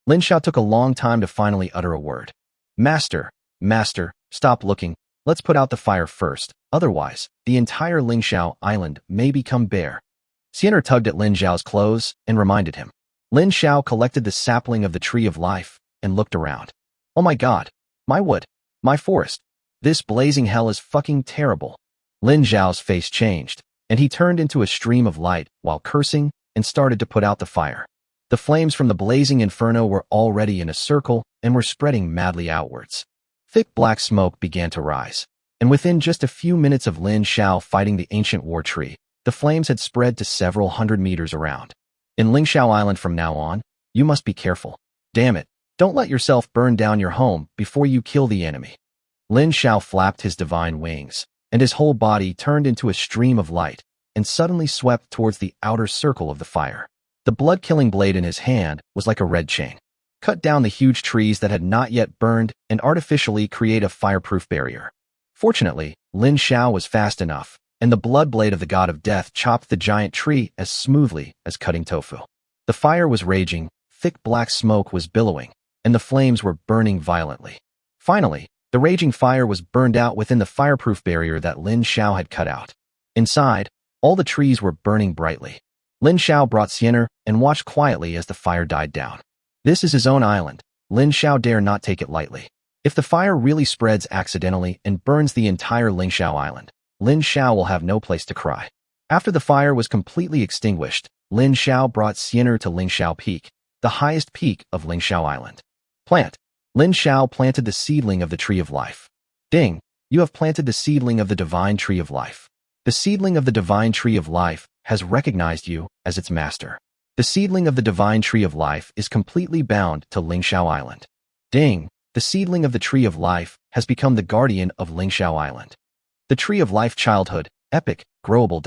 [SPEAKER 1] Lin Xiao took a long time to finally utter a word. Master, stop looking. Let's put out the fire first. Otherwise, the entire Ling Xiao island may become bare. Xianer tugged at Lin Xiao's clothes and reminded him. Lin Xiao collected the sapling of the tree of life and looked around. Oh my god, my wood, my forest. This blazing hell is fucking terrible. Lin Xiao's face changed, and he turned into a stream of light while cursing and started to put out the fire. The flames from the blazing inferno were already in a circle and were spreading madly outwards. Thick black smoke began to rise, and within just a few minutes of Lin Xiao fighting the ancient war tree, the flames had spread to several hundred meters around. In Ling Xiao Island from now on, you must be careful. Damn it, don't let yourself burn down your home before you kill the enemy. Lin Xiao flapped his divine wings, and his whole body turned into a stream of light and suddenly swept towards the outer circle of the fire. The blood-killing blade in his hand was like a red chain. Cut down the huge trees that had not yet burned and artificially create a fireproof barrier. Fortunately, Lin Xiao was fast enough, and the blood blade of the god of death chopped the giant tree as smoothly as cutting tofu. The fire was raging, thick black smoke was billowing, and the flames were burning violently. Finally, the raging fire was burned out within the fireproof barrier that Lin Xiao had cut out. Inside, all the trees were burning brightly. Lin Xiao brought Xianer and watched quietly as the fire died down. This is his own island. Lin Xiao dare not take it lightly. If the fire really spreads accidentally and burns the entire Ling Xiao island, Lin Xiao will have no place to cry. After the fire was completely extinguished, Lin Xiao brought Xianer to Ling Xiao Peak, the highest peak of Ling Xiao Island. Plant. Lin Xiao planted the seedling of the tree of life. Ding, you have planted the seedling of the divine tree of life. The seedling of the divine tree of life has recognized you as its master. The seedling of the divine tree of life is completely bound to Ling Xiao Island. Ding, the seedling of the tree of life has become the guardian of Ling Xiao Island. The tree of life childhood, epic, growable.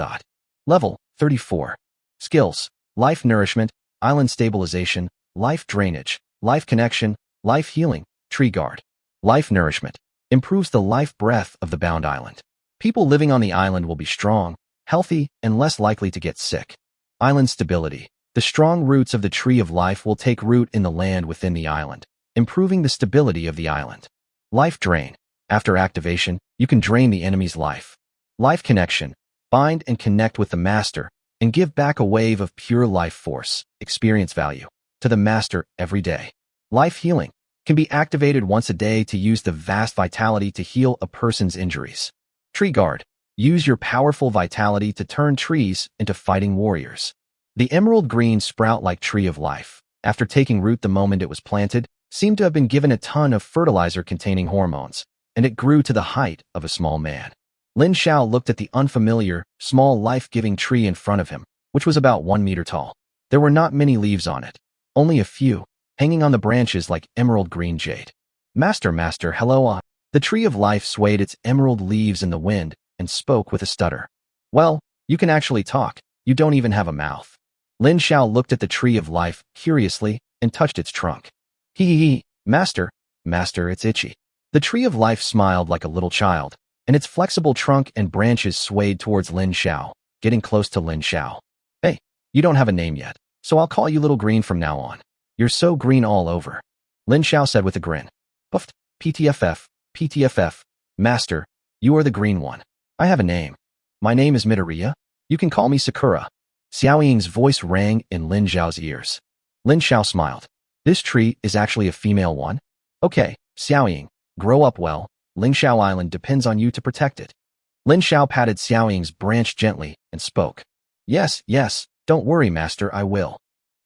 [SPEAKER 1] Level, 34. Skills, life nourishment, island stabilization, life drainage, life connection, life healing, tree guard. Life nourishment, improves the life breath of the bound island. People living on the island will be strong, healthy, and less likely to get sick. Island stability. The strong roots of the tree of life will take root in the land within the island, improving the stability of the island. Life drain. After activation, you can drain the enemy's life. Life connection. Bind and connect with the master, and give back a wave of pure life force, experience value, to the master every day. Life healing. Can be activated once a day to use the vast vitality to heal a person's injuries. Tree guard. Use your powerful vitality to turn trees into fighting warriors. The emerald green sprout-like tree of life, after taking root the moment it was planted, seemed to have been given a ton of fertilizer containing hormones, and it grew to the height of a small man. Lin Xiao looked at the unfamiliar, small life-giving tree in front of him, which was about 1 meter tall. There were not many leaves on it, only a few, hanging on the branches like emerald green jade. Master, hello. The tree of life swayed its emerald leaves in the wind and spoke with a stutter. Well, you can actually talk. You don't even have a mouth. Lin Xiao looked at the tree of life curiously and touched its trunk. Hee, master, it's itchy. The tree of life smiled like a little child, and its flexible trunk and branches swayed towards Lin Xiao, getting close to Lin Xiao. Hey, you don't have a name yet, so I'll call you Little Green from now on. You're so green all over. Lin Xiao said with a grin. Puffed, PTFF, master, you are the green one. I have a name. My name is Midoriya. You can call me Sakura. Xiao Ying's voice rang in Lin Xiao's ears. Lin Xiao smiled. This tree is actually a female one? Okay, Xiao Ying, grow up well. Ling Xiao Island depends on you to protect it. Lin Xiao patted Xiao Ying's branch gently and spoke. Yes, don't worry, master, I will.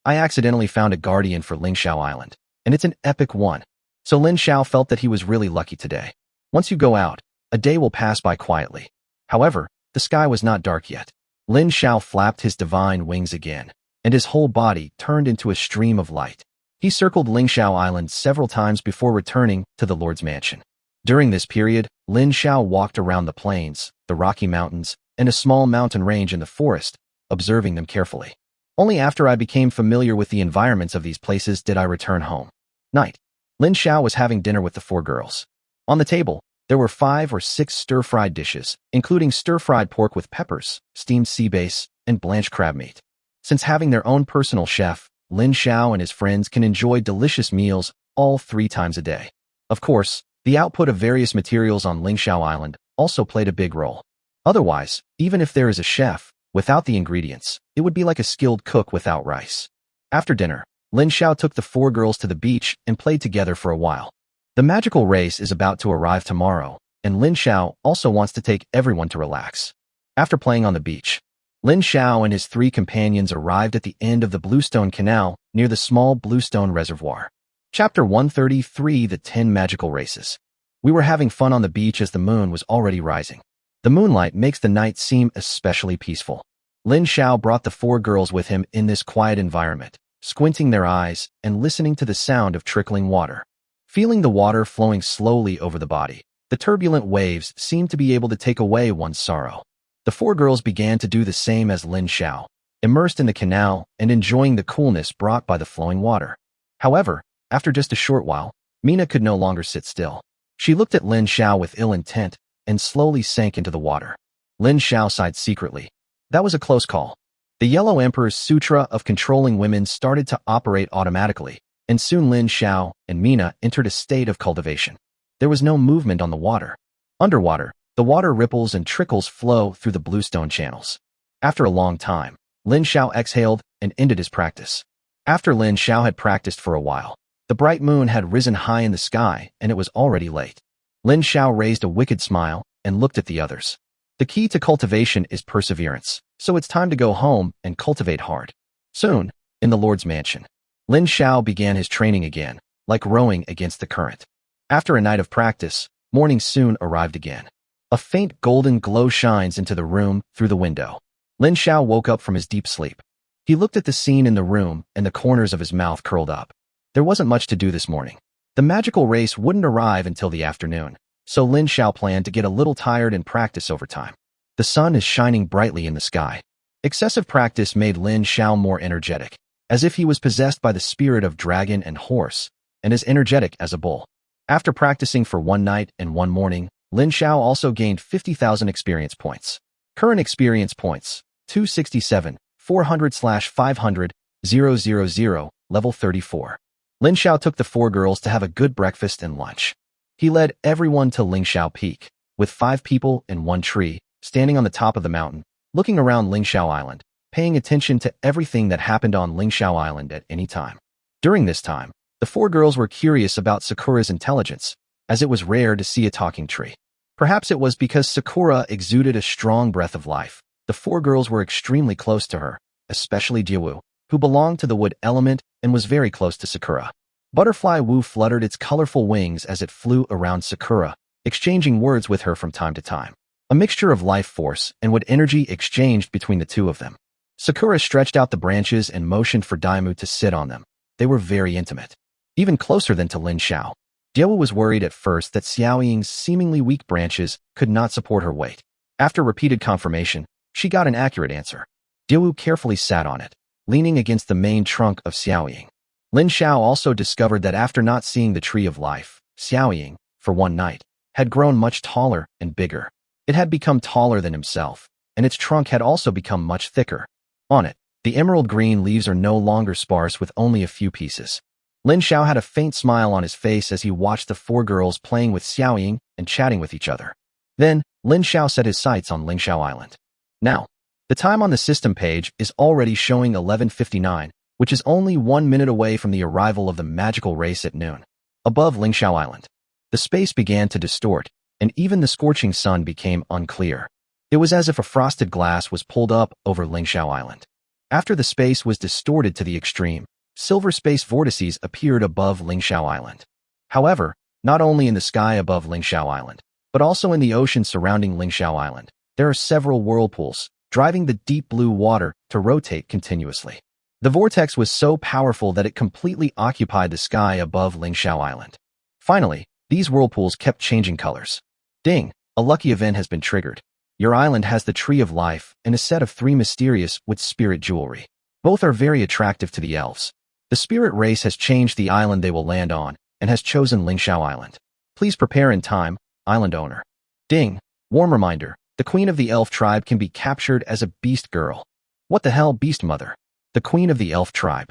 [SPEAKER 1] I accidentally found a guardian for Ling Xiao Island, and it's an epic one. So Lin Xiao felt that he was really lucky today. Once you go out, a day will pass by quietly. However, the sky was not dark yet. Lin Xiao flapped his divine wings again, and his whole body turned into a stream of light. He circled Lin Xiao Island several times before returning to the Lord's mansion. During this period, Lin Xiao walked around the plains, the Rocky Mountains, and a small mountain range in the forest, observing them carefully. Only after I became familiar with the environments of these places did I return home. Night. Lin Xiao was having dinner with the 4 girls. On the table, there were 5 or 6 stir-fried dishes, including stir-fried pork with peppers, steamed sea bass, and blanched crab meat. Since having their own personal chef, Lin Xiao and his friends can enjoy delicious meals all 3 times a day. Of course, the output of various materials on Lin Xiao Island also played a big role. Otherwise, even if there is a chef, without the ingredients, it would be like a skilled cook without rice. After dinner, Lin Xiao took the 4 girls to the beach and played together for a while. The magical race is about to arrive tomorrow, and Lin Xiao also wants to take everyone to relax. After playing on the beach, Lin Xiao and his 3 companions arrived at the end of the Bluestone Canal near the small Bluestone Reservoir. Chapter 133: The 10 Magical Races. We were having fun on the beach as the moon was already rising. The moonlight makes the night seem especially peaceful. Lin Xiao brought the 4 girls with him in this quiet environment, squinting their eyes and listening to the sound of trickling water. Feeling the water flowing slowly over the body, the turbulent waves seemed to be able to take away one's sorrow. The 4 girls began to do the same as Lin Xiao, immersed in the canal and enjoying the coolness brought by the flowing water. However, after just a short while, Mina could no longer sit still. She looked at Lin Xiao with ill intent and slowly sank into the water. Lin Xiao sighed secretly. That was a close call. The Yellow Emperor's Sutra of controlling women started to operate automatically, and soon Lin Xiao and Mina entered a state of cultivation. There was no movement on the water. Underwater, the water ripples and trickles flow through the bluestone channels. After a long time, Lin Xiao exhaled and ended his practice. After Lin Xiao had practiced for a while, the bright moon had risen high in the sky and it was already late. Lin Xiao raised a wicked smile and looked at the others. The key to cultivation is perseverance, so it's time to go home and cultivate hard. Soon, in the Lord's mansion, Lin Xiao began his training again, like rowing against the current. After a night of practice, morning soon arrived again. A faint golden glow shines into the room through the window. Lin Xiao woke up from his deep sleep. He looked at the scene in the room and the corners of his mouth curled up. There wasn't much to do this morning. The magical race wouldn't arrive until the afternoon, so Lin Xiao planned to get a little tired and practice over time. The sun is shining brightly in the sky. Excessive practice made Lin Xiao more energetic, as if he was possessed by the spirit of dragon and horse, and as energetic as a bull. After practicing for 1 night and 1 morning, Lin Xiao also gained 50,000 experience points. Current experience points, 267, 400/500, 000, level 34. Lin Xiao took the 4 girls to have a good breakfast and lunch. He led everyone to Ling Xiao Peak, with 5 people and 1 tree, standing on the top of the mountain, looking around Ling Xiao Island, paying attention to everything that happened on Ling Xiao Island at any time. During this time, the 4 girls were curious about Sakura's intelligence, as it was rare to see a talking tree. Perhaps it was because Sakura exuded a strong breath of life. The 4 girls were extremely close to her, especially Jiawu, who belonged to the wood element and was very close to Sakura. Butterfly Wu fluttered its colorful wings as it flew around Sakura, exchanging words with her from time to time. A mixture of life force and wood energy exchanged between the 2 of them. Sakura stretched out the branches and motioned for Daimu to sit on them. They were very intimate, even closer than to Lin Xiao. Jiawu was worried at first that Xiao Ying's seemingly weak branches could not support her weight. After repeated confirmation, she got an accurate answer. Jiawu carefully sat on it, leaning against the main trunk of Xiao Ying. Lin Xiao also discovered that after not seeing the tree of life, Xiao Ying, for 1 night, had grown much taller and bigger. It had become taller than himself, and its trunk had also become much thicker. On it, the emerald green leaves are no longer sparse with only a few pieces. Lin Xiao had a faint smile on his face as he watched the 4 girls playing with Xiao Ying and chatting with each other. Then, Lin Xiao set his sights on Ling Xiao Island. Now, the time on the system page is already showing 11:59, which is only 1 minute away from the arrival of the magical race at noon. Above Ling Xiao Island, the space began to distort, and even the scorching sun became unclear. It was as if a frosted glass was pulled up over Ling Xiao Island. After the space was distorted to the extreme, silver space vortices appeared above Ling Xiao Island. However, not only in the sky above Ling Xiao Island, but also in the ocean surrounding Ling Xiao Island, there are several whirlpools, driving the deep blue water to rotate continuously. The vortex was so powerful that it completely occupied the sky above Lin Xiao Island. Finally, these whirlpools kept changing colors. Ding! A lucky event has been triggered. Your island has the Tree of Life and a set of 3 mysterious with spirit jewelry. Both are very attractive to the elves. The spirit race has changed the island they will land on and has chosen Lin Xiao Island. Please prepare in time, island owner. Ding! Warm reminder, the queen of the elf tribe can be captured as a beast girl. What the hell, beast mother? The queen of the elf tribe.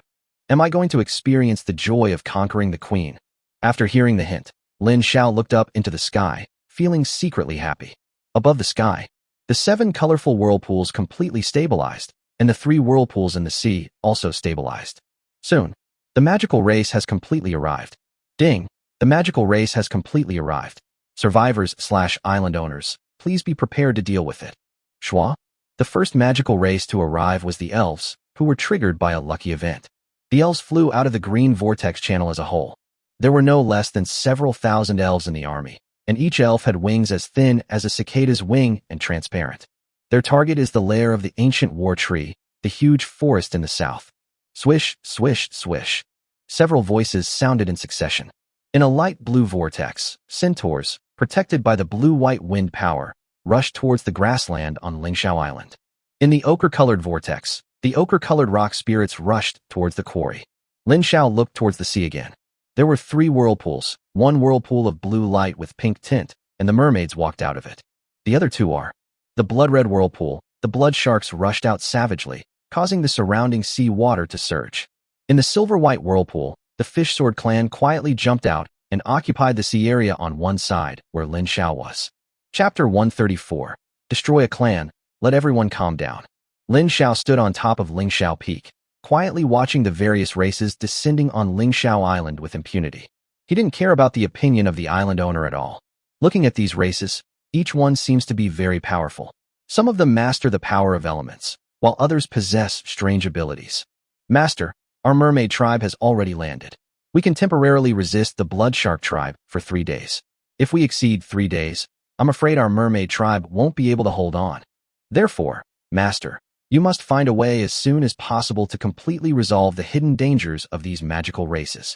[SPEAKER 1] Am I going to experience the joy of conquering the queen? After hearing the hint, Lin Xiao looked up into the sky, feeling secretly happy. Above the sky, the 7 colorful whirlpools completely stabilized, and the 3 whirlpools in the sea also stabilized. Soon, the magical race has completely arrived. Ding! The magical race has completely arrived. Survivors/island owners, please be prepared to deal with it. Schwa? The first magical race to arrive was the elves, who were triggered by a lucky event. The elves flew out of the green vortex channel as a whole. There were no less than several thousand elves in the army, and each elf had wings as thin as a cicada's wing and transparent. Their target is the lair of the ancient war tree, the huge forest in the south. Swish, swish, swish. Several voices sounded in succession. In a light blue vortex, centaurs, protected by the blue-white wind power, rushed towards the grassland on Lin Xiao Island. In the ochre-colored vortex, the ochre-colored rock spirits rushed towards the quarry. Lin Xiao looked towards the sea again. There were 3 whirlpools, 1 whirlpool of blue light with pink tint, and the mermaids walked out of it. The other 2 are the blood-red whirlpool. The blood sharks rushed out savagely, causing the surrounding sea water to surge. In the silver-white whirlpool, the Fish Sword clan quietly jumped out and occupied the sea area on one side, where Lin Xiao was. Chapter 134. Destroy a clan. Let everyone calm down. Lin Xiao stood on top of Ling Xiao Peak, quietly watching the various races descending on Ling Xiao Island with impunity. He didn't care about the opinion of the island owner at all. Looking at these races, each one seems to be very powerful. Some of them master the power of elements, while others possess strange abilities. Master, our mermaid tribe has already landed. We can temporarily resist the blood shark tribe for 3 days. If we exceed 3 days, I'm afraid our mermaid tribe won't be able to hold on. Therefore, Master, you must find a way as soon as possible to completely resolve the hidden dangers of these magical races.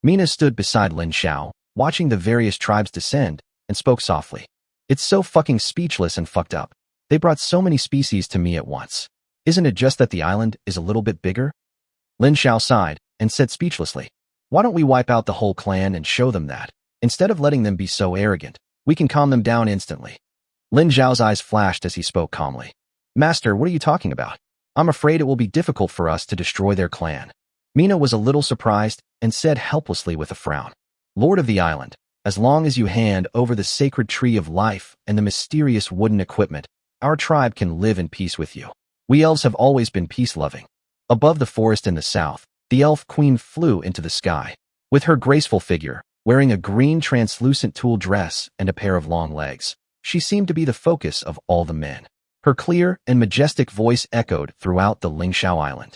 [SPEAKER 1] Mina stood beside Lin Xiao, watching the various tribes descend, and spoke softly. It's so fucking speechless and fucked up. They brought so many species to me at once. Isn't it just that the island is a little bit bigger? Lin Xiao sighed and said speechlessly, why don't we wipe out the whole clan and show them that, instead of letting them be so arrogant, we can calm them down instantly. Lin Xiao's eyes flashed as he spoke calmly. Master, what are you talking about? I'm afraid it will be difficult for us to destroy their clan. Mina was a little surprised and said helplessly with a frown. Lord of the island, as long as you hand over the sacred tree of life and the mysterious wooden equipment, our tribe can live in peace with you. We elves have always been peace-loving. Above the forest in the south, the elf queen flew into the sky. With her graceful figure, wearing a green translucent tulle dress and a pair of long legs, she seemed to be the focus of all the men. Her clear and majestic voice echoed throughout the Ling Xiao Island.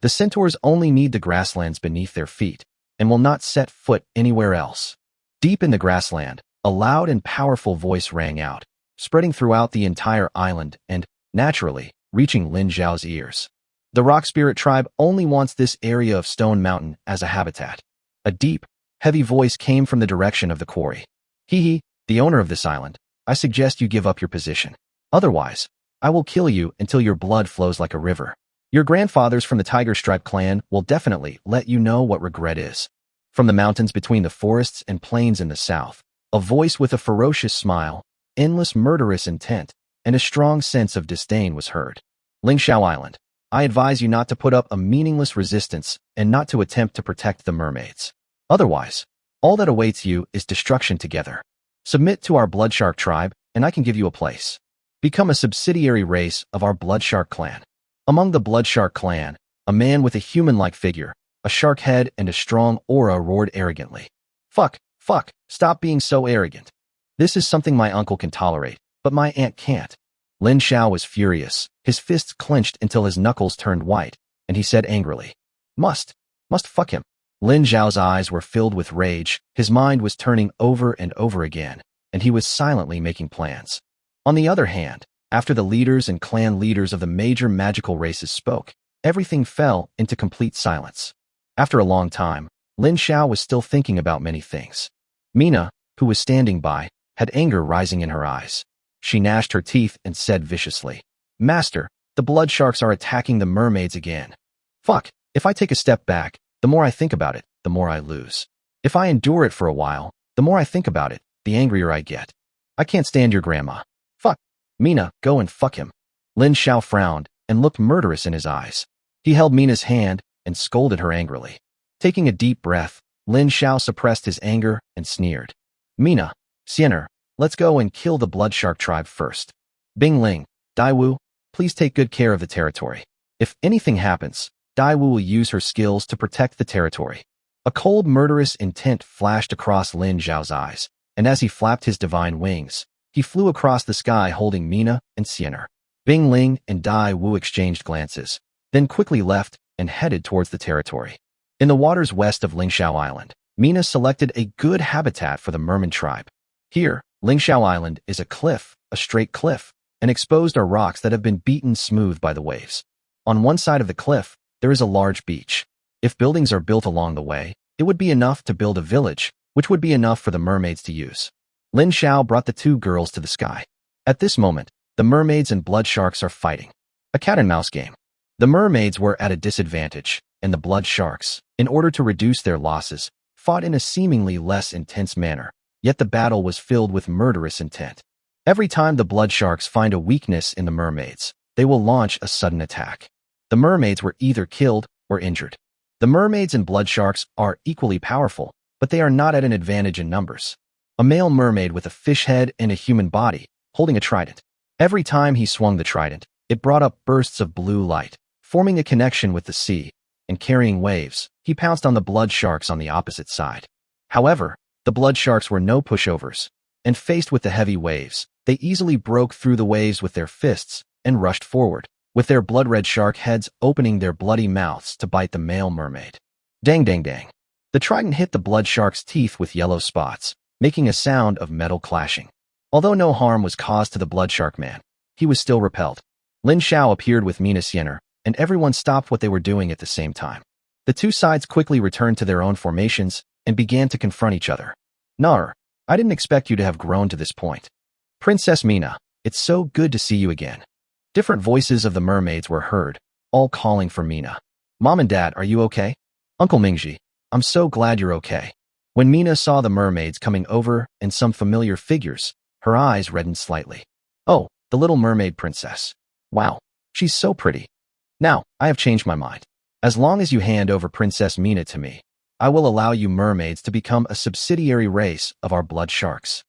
[SPEAKER 1] The centaurs only need the grasslands beneath their feet and will not set foot anywhere else. Deep in the grassland, a loud and powerful voice rang out, spreading throughout the entire island and, naturally, reaching Lin Xiao's ears. The Rock Spirit tribe only wants this area of Stone Mountain as a habitat. A deep, heavy voice came from the direction of the quarry. Hee, the owner of this island, I suggest you give up your position. Otherwise, I will kill you until your blood flows like a river. Your grandfathers from the Tiger Stripe clan will definitely let you know what regret is. From the mountains between the forests and plains in the south, a voice with a ferocious smile, endless murderous intent, and a strong sense of disdain was heard. Ling Xiao Island, I advise you not to put up a meaningless resistance and not to attempt to protect the mermaids. Otherwise, all that awaits you is destruction together. Submit to our blood shark tribe, and I can give you a place. Become a subsidiary race of our blood shark clan. Among the blood shark clan, a man with a human-like figure, a shark head, and a strong aura roared arrogantly. Fuck, stop being so arrogant. This is something my uncle can tolerate, but my aunt can't. Lin Xiao was furious, his fists clenched until his knuckles turned white, and he said angrily, Must fuck him. Lin Xiao's eyes were filled with rage, his mind was turning over and over again, and he was silently making plans. On the other hand, after the leaders and clan leaders of the major magical races spoke, everything fell into complete silence. After a long time, Lin Xiao was still thinking about many things. Mina, who was standing by, had anger rising in her eyes. She gnashed her teeth and said viciously, "Master, the blood sharks are attacking the mermaids again. Fuck, if I take a step back, the more I think about it, the more I lose. If I endure it for a while, the more I think about it, the angrier I get. I can't stand your grandma. Fuck. Mina, go and fuck him." Lin Xiao frowned and looked murderous in his eyes. He held Mina's hand and scolded her angrily. Taking a deep breath, Lin Xiao suppressed his anger and sneered. "Mina, Xiener, let's go and kill the blood shark tribe first. Bing Ling, Daiwu, please take good care of the territory. If anything happens, Daiwu will use her skills to protect the territory." A cold, murderous intent flashed across Lin Xiao's eyes, and as he flapped his divine wings, he flew across the sky holding Mina and Xiener. Bing Ling and Dai Wu exchanged glances, then quickly left and headed towards the territory. In the waters west of Lingxiao Island, Mina selected a good habitat for the merman tribe. Here, Lingxiao Island is a straight cliff, and exposed are rocks that have been beaten smooth by the waves. On one side of the cliff, there is a large beach. If buildings are built along the way, it would be enough to build a village, which would be enough for the mermaids to use. Lin Xiao brought the two girls to the sky. At this moment, the mermaids and blood sharks are fighting. A cat and mouse game. The mermaids were at a disadvantage, and the blood sharks, in order to reduce their losses, fought in a seemingly less intense manner, yet the battle was filled with murderous intent. Every time the blood sharks find a weakness in the mermaids, they will launch a sudden attack. The mermaids were either killed or injured. The mermaids and blood sharks are equally powerful, but they are not at an advantage in numbers. A male mermaid with a fish head and a human body, holding a trident. Every time he swung the trident, it brought up bursts of blue light, forming a connection with the sea, and carrying waves. He pounced on the blood sharks on the opposite side. However, the blood sharks were no pushovers, and faced with the heavy waves, they easily broke through the waves with their fists and rushed forward, with their blood-red shark heads opening their bloody mouths to bite the male mermaid. Dang dang dang. The trident hit the blood shark's teeth with yellow spots, making a sound of metal clashing. Although no harm was caused to the blood shark man, he was still repelled. Lin Xiao appeared with Mina Xiener, and everyone stopped what they were doing at the same time. The two sides quickly returned to their own formations and began to confront each other. "Nar, I didn't expect you to have grown to this point. Princess Mina, it's so good to see you again." Different voices of the mermaids were heard, all calling for Mina. "Mom and Dad, are you okay? Uncle Mingji, I'm so glad you're okay." When Mina saw the mermaids coming over and some familiar figures, her eyes reddened slightly. "Oh, the little mermaid princess. Wow, she's so pretty. Now, I have changed my mind. As long as you hand over Princess Mina to me, I will allow you mermaids to become a subsidiary race of our blood sharks."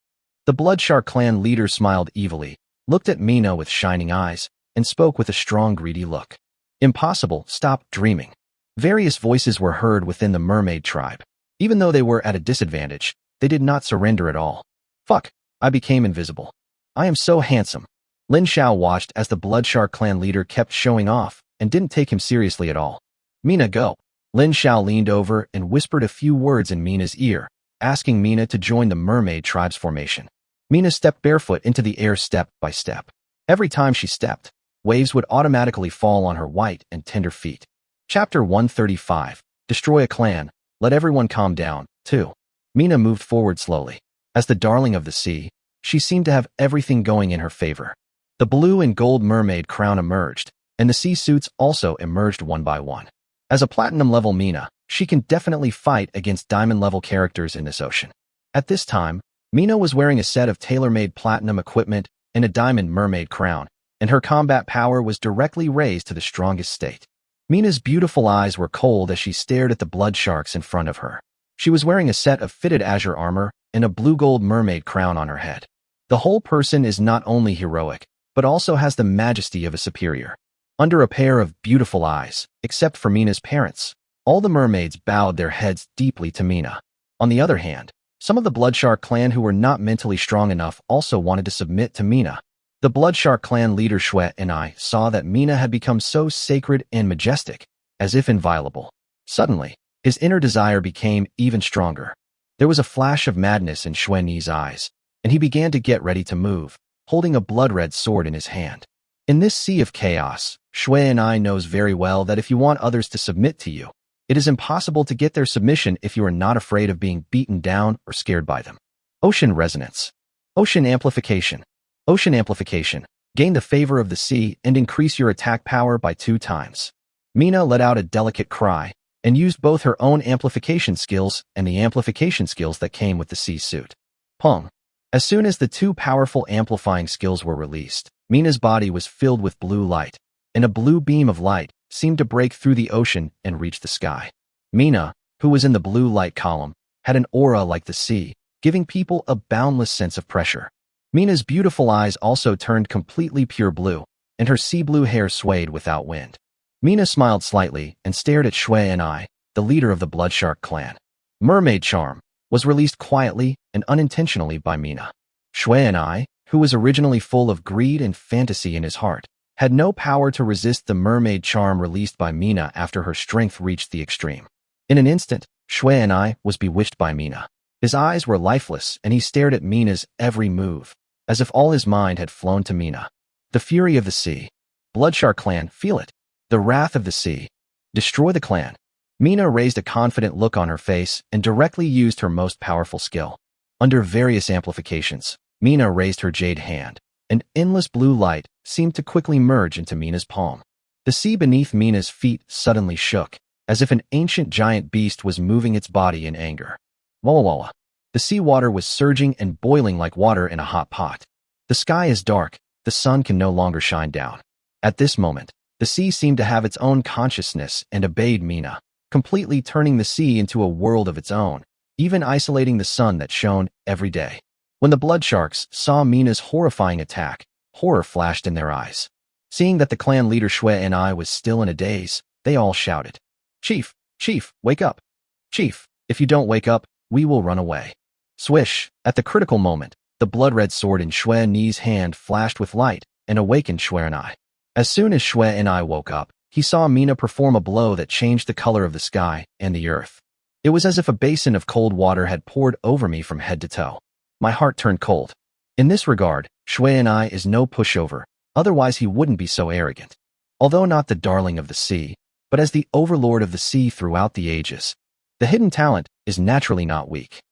[SPEAKER 1] The blood shark clan leader smiled evilly, looked at Mina with shining eyes, and spoke with a strong greedy look. "Impossible, stop dreaming." Various voices were heard within the mermaid tribe. Even though they were at a disadvantage, they did not surrender at all. "Fuck, I became invisible. I am so handsome." Lin Xiao watched as the blood shark clan leader kept showing off and didn't take him seriously at all. "Mina, go." Lin Xiao leaned over and whispered a few words in Mina's ear, asking Mina to join the mermaid tribe's formation. Mina stepped barefoot into the air step by step. Every time she stepped, waves would automatically fall on her white and tender feet. Chapter 135, Destroy a Clan, Let Everyone Calm Down, 2. Mina moved forward slowly. As the darling of the sea, she seemed to have everything going in her favor. The blue and gold mermaid crown emerged, and the sea suits also emerged one by one. As a platinum-level Mina, she can definitely fight against diamond-level characters in this ocean. At this time, Mina was wearing a set of tailor-made platinum equipment and a diamond mermaid crown, and her combat power was directly raised to the strongest state. Mina's beautiful eyes were cold as she stared at the blood sharks in front of her. She was wearing a set of fitted azure armor and a blue-gold mermaid crown on her head. The whole person is not only heroic, but also has the majesty of a superior. Under a pair of beautiful eyes, except for Mina's parents, all the mermaids bowed their heads deeply to Mina. On the other hand, some of the blood shark clan who were not mentally strong enough also wanted to submit to Mina. The blood shark clan leader Shui and I saw that Mina had become so sacred and majestic, as if inviolable. Suddenly, his inner desire became even stronger. There was a flash of madness in Shui Ni's eyes, and he began to get ready to move, holding a blood-red sword in his hand. In this sea of chaos, Shui and I knows very well that if you want others to submit to you, it is impossible to get their submission if you are not afraid of being beaten down or scared by them. Ocean resonance. Ocean amplification. Ocean amplification. Gain the favor of the sea and increase your attack power by 2 times. Mina let out a delicate cry and used both her own amplification skills and the amplification skills that came with the sea suit. Pong. As soon as the 2 powerful amplifying skills were released, Mina's body was filled with blue light, and a blue beam of light seemed to break through the ocean and reach the sky. Mina, who was in the blue light column, had an aura like the sea, giving people a boundless sense of pressure. Mina's beautiful eyes also turned completely pure blue, and her sea blue hair swayed without wind. Mina smiled slightly and stared at Shui and I, the leader of the Bloodshark clan. Mermaid charm was released quietly and unintentionally by Mina. Shui and I, who was originally full of greed and fantasy in his heart, had no power to resist the mermaid charm released by Mina after her strength reached the extreme. In an instant, Shui and I was bewitched by Mina. His eyes were lifeless and he stared at Mina's every move, as if all his mind had flown to Mina. The fury of the sea. Bloodshark clan, feel it. The wrath of the sea. Destroy the clan. Mina raised a confident look on her face and directly used her most powerful skill. Under various amplifications, Mina raised her jade hand. An endless blue light seemed to quickly merge into Mina's palm. The sea beneath Mina's feet suddenly shook, as if an ancient giant beast was moving its body in anger. Walla walla. The sea water was surging and boiling like water in a hot pot. The sky is dark, the sun can no longer shine down. At this moment, the sea seemed to have its own consciousness and obeyed Mina, completely turning the sea into a world of its own, even isolating the sun that shone every day. When the Bloodsharks saw Mina's horrifying attack, horror flashed in their eyes. Seeing that the clan leader Shui and I was still in a daze, they all shouted, "Chief, Chief, wake up! Chief, if you don't wake up, we will run away." Swish! At the critical moment, the blood-red sword in Shui Ni's hand flashed with light and awakened Shui and I. As soon as Shui and I woke up, he saw Mina perform a blow that changed the color of the sky and the earth. It was as if a basin of cold water had poured over me from head to toe. My heart turned cold. In this regard, Shui and I is no pushover, otherwise he wouldn't be so arrogant. Although not the darling of the sea, but as the overlord of the sea throughout the ages, the hidden talent is naturally not weak.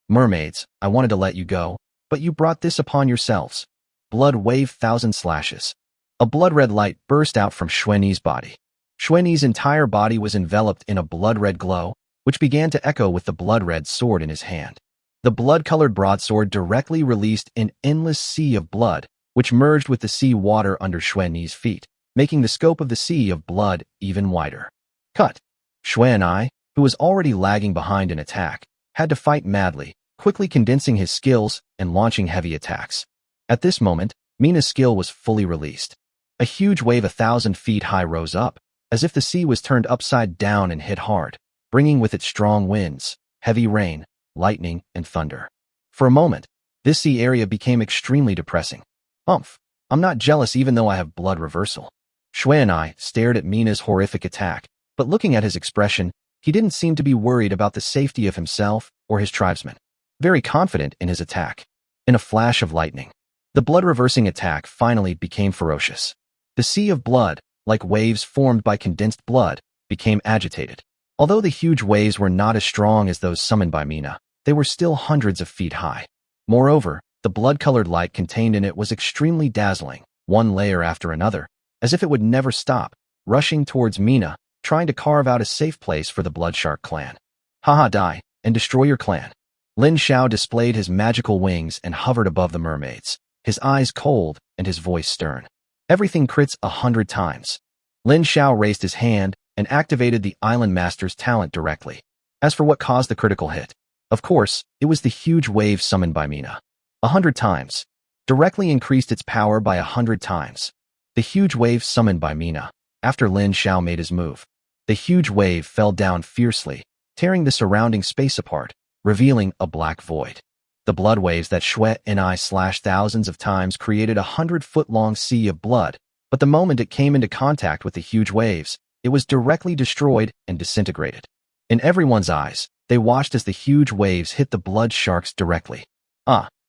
[SPEAKER 1] Mermaids, I wanted to let you go, but you brought this upon yourselves. Blood waved 1,000 slashes. A blood-red light burst out from Shui Ni's body. Shui Ni's entire body was enveloped in a blood-red glow, which began to echo with the blood-red sword in his hand. The blood-colored broadsword directly released an endless sea of blood, which merged with the sea water under Shui Ni's feet, making the scope of the sea of blood even wider. Cut! Shui and I, who was already lagging behind in attack, had to fight madly, quickly condensing his skills and launching heavy attacks. At this moment, Mina's skill was fully released. A huge wave 1,000 feet high rose up, as if the sea was turned upside down and hit hard, bringing with it strong winds, heavy rain, lightning, and thunder. For a moment, this sea area became extremely depressing. I'm not jealous even though I have blood reversal. Shui and I stared at Mina's horrific attack, but looking at his expression, he didn't seem to be worried about the safety of himself or his tribesmen. Very confident in his attack. In a flash of lightning, the blood-reversing attack finally became ferocious. The sea of blood, like waves formed by condensed blood, became agitated. Although the huge waves were not as strong as those summoned by Mina, they were still hundreds of feet high. Moreover, the blood-colored light contained in it was extremely dazzling, one layer after another, as if it would never stop, rushing towards Mina, trying to carve out a safe place for the Bloodshark clan. Haha, die, and destroy your clan. Lin Xiao displayed his magical wings and hovered above the mermaids, his eyes cold and his voice stern. Everything crits 100 times. Lin Xiao raised his hand and activated the Island Master's talent directly. As for what caused the critical hit, of course, it was the huge wave summoned by Mina. 100 times. Directly increased its power by 100 times. The huge wave summoned by Mina. After Lin Xiao made his move, the huge wave fell down fiercely, tearing the surrounding space apart, revealing a black void. The blood waves that Shui and I slashed thousands of times created a 100-foot-long sea of blood, but the moment it came into contact with the huge waves, it was directly destroyed and disintegrated. In everyone's eyes, they watched as the huge waves hit the blood sharks directly.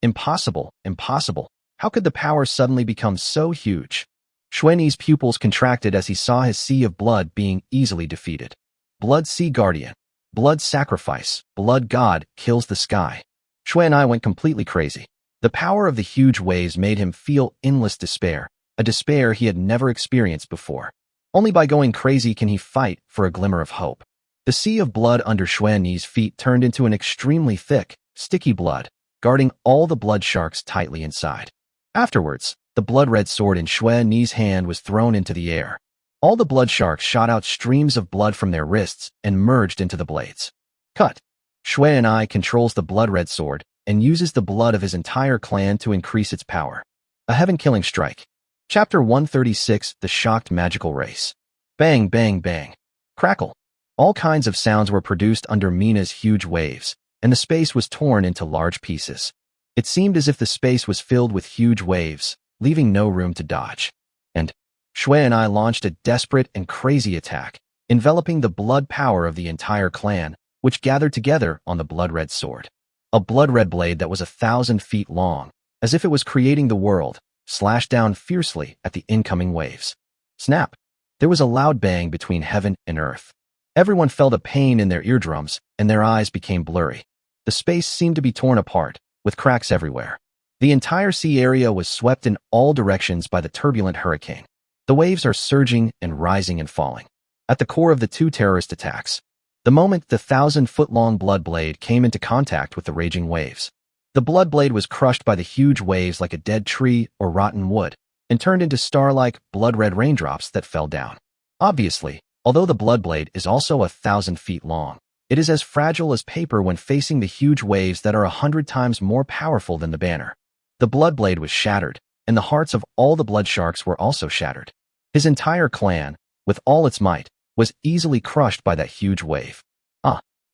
[SPEAKER 1] Impossible, impossible. How could the power suddenly become so huge? Xuanyi's pupils contracted as he saw his sea of blood being easily defeated. Blood Sea Guardian. Blood Sacrifice. Blood God kills the sky. Xuanyi went completely crazy. The power of the huge waves made him feel endless despair, a despair he had never experienced before. Only by going crazy can he fight for a glimmer of hope. The sea of blood under Xuanyi's feet turned into an extremely thick, sticky blood, guarding all the blood sharks tightly inside. Afterwards, the blood-red sword in Xuanyi's hand was thrown into the air. All the blood sharks shot out streams of blood from their wrists and merged into the blades. Cut. Xuanyi controls the blood-red sword and uses the blood of his entire clan to increase its power. A heaven-killing strike. Chapter 136, The Shocked Magical Race. Bang, bang, bang. Crackle. All kinds of sounds were produced under Mina's huge waves, and the space was torn into large pieces. It seemed as if the space was filled with huge waves, leaving no room to dodge. And Xuanyi launched a desperate and crazy attack, enveloping the blood power of the entire clan, which gathered together on the blood-red sword. A blood-red blade that was 1,000 feet long, as if it was creating the world, slashed down fiercely at the incoming waves. Snap! There was a loud bang between heaven and earth. Everyone felt a pain in their eardrums, and their eyes became blurry. The space seemed to be torn apart, with cracks everywhere. The entire sea area was swept in all directions by the turbulent hurricane. The waves are surging and rising and falling. At the core of the two terrorist attacks, the moment the 1,000-foot-long blood blade came into contact with the raging waves, the blood blade was crushed by the huge waves like a dead tree or rotten wood, and turned into star-like, blood-red raindrops that fell down. Obviously, although the blood blade is also 1,000 feet long, it is as fragile as paper when facing the huge waves that are 100 times more powerful than the banner. The blood blade was shattered, and the hearts of all the blood sharks were also shattered. His entire clan, with all its might, was easily crushed by that huge wave.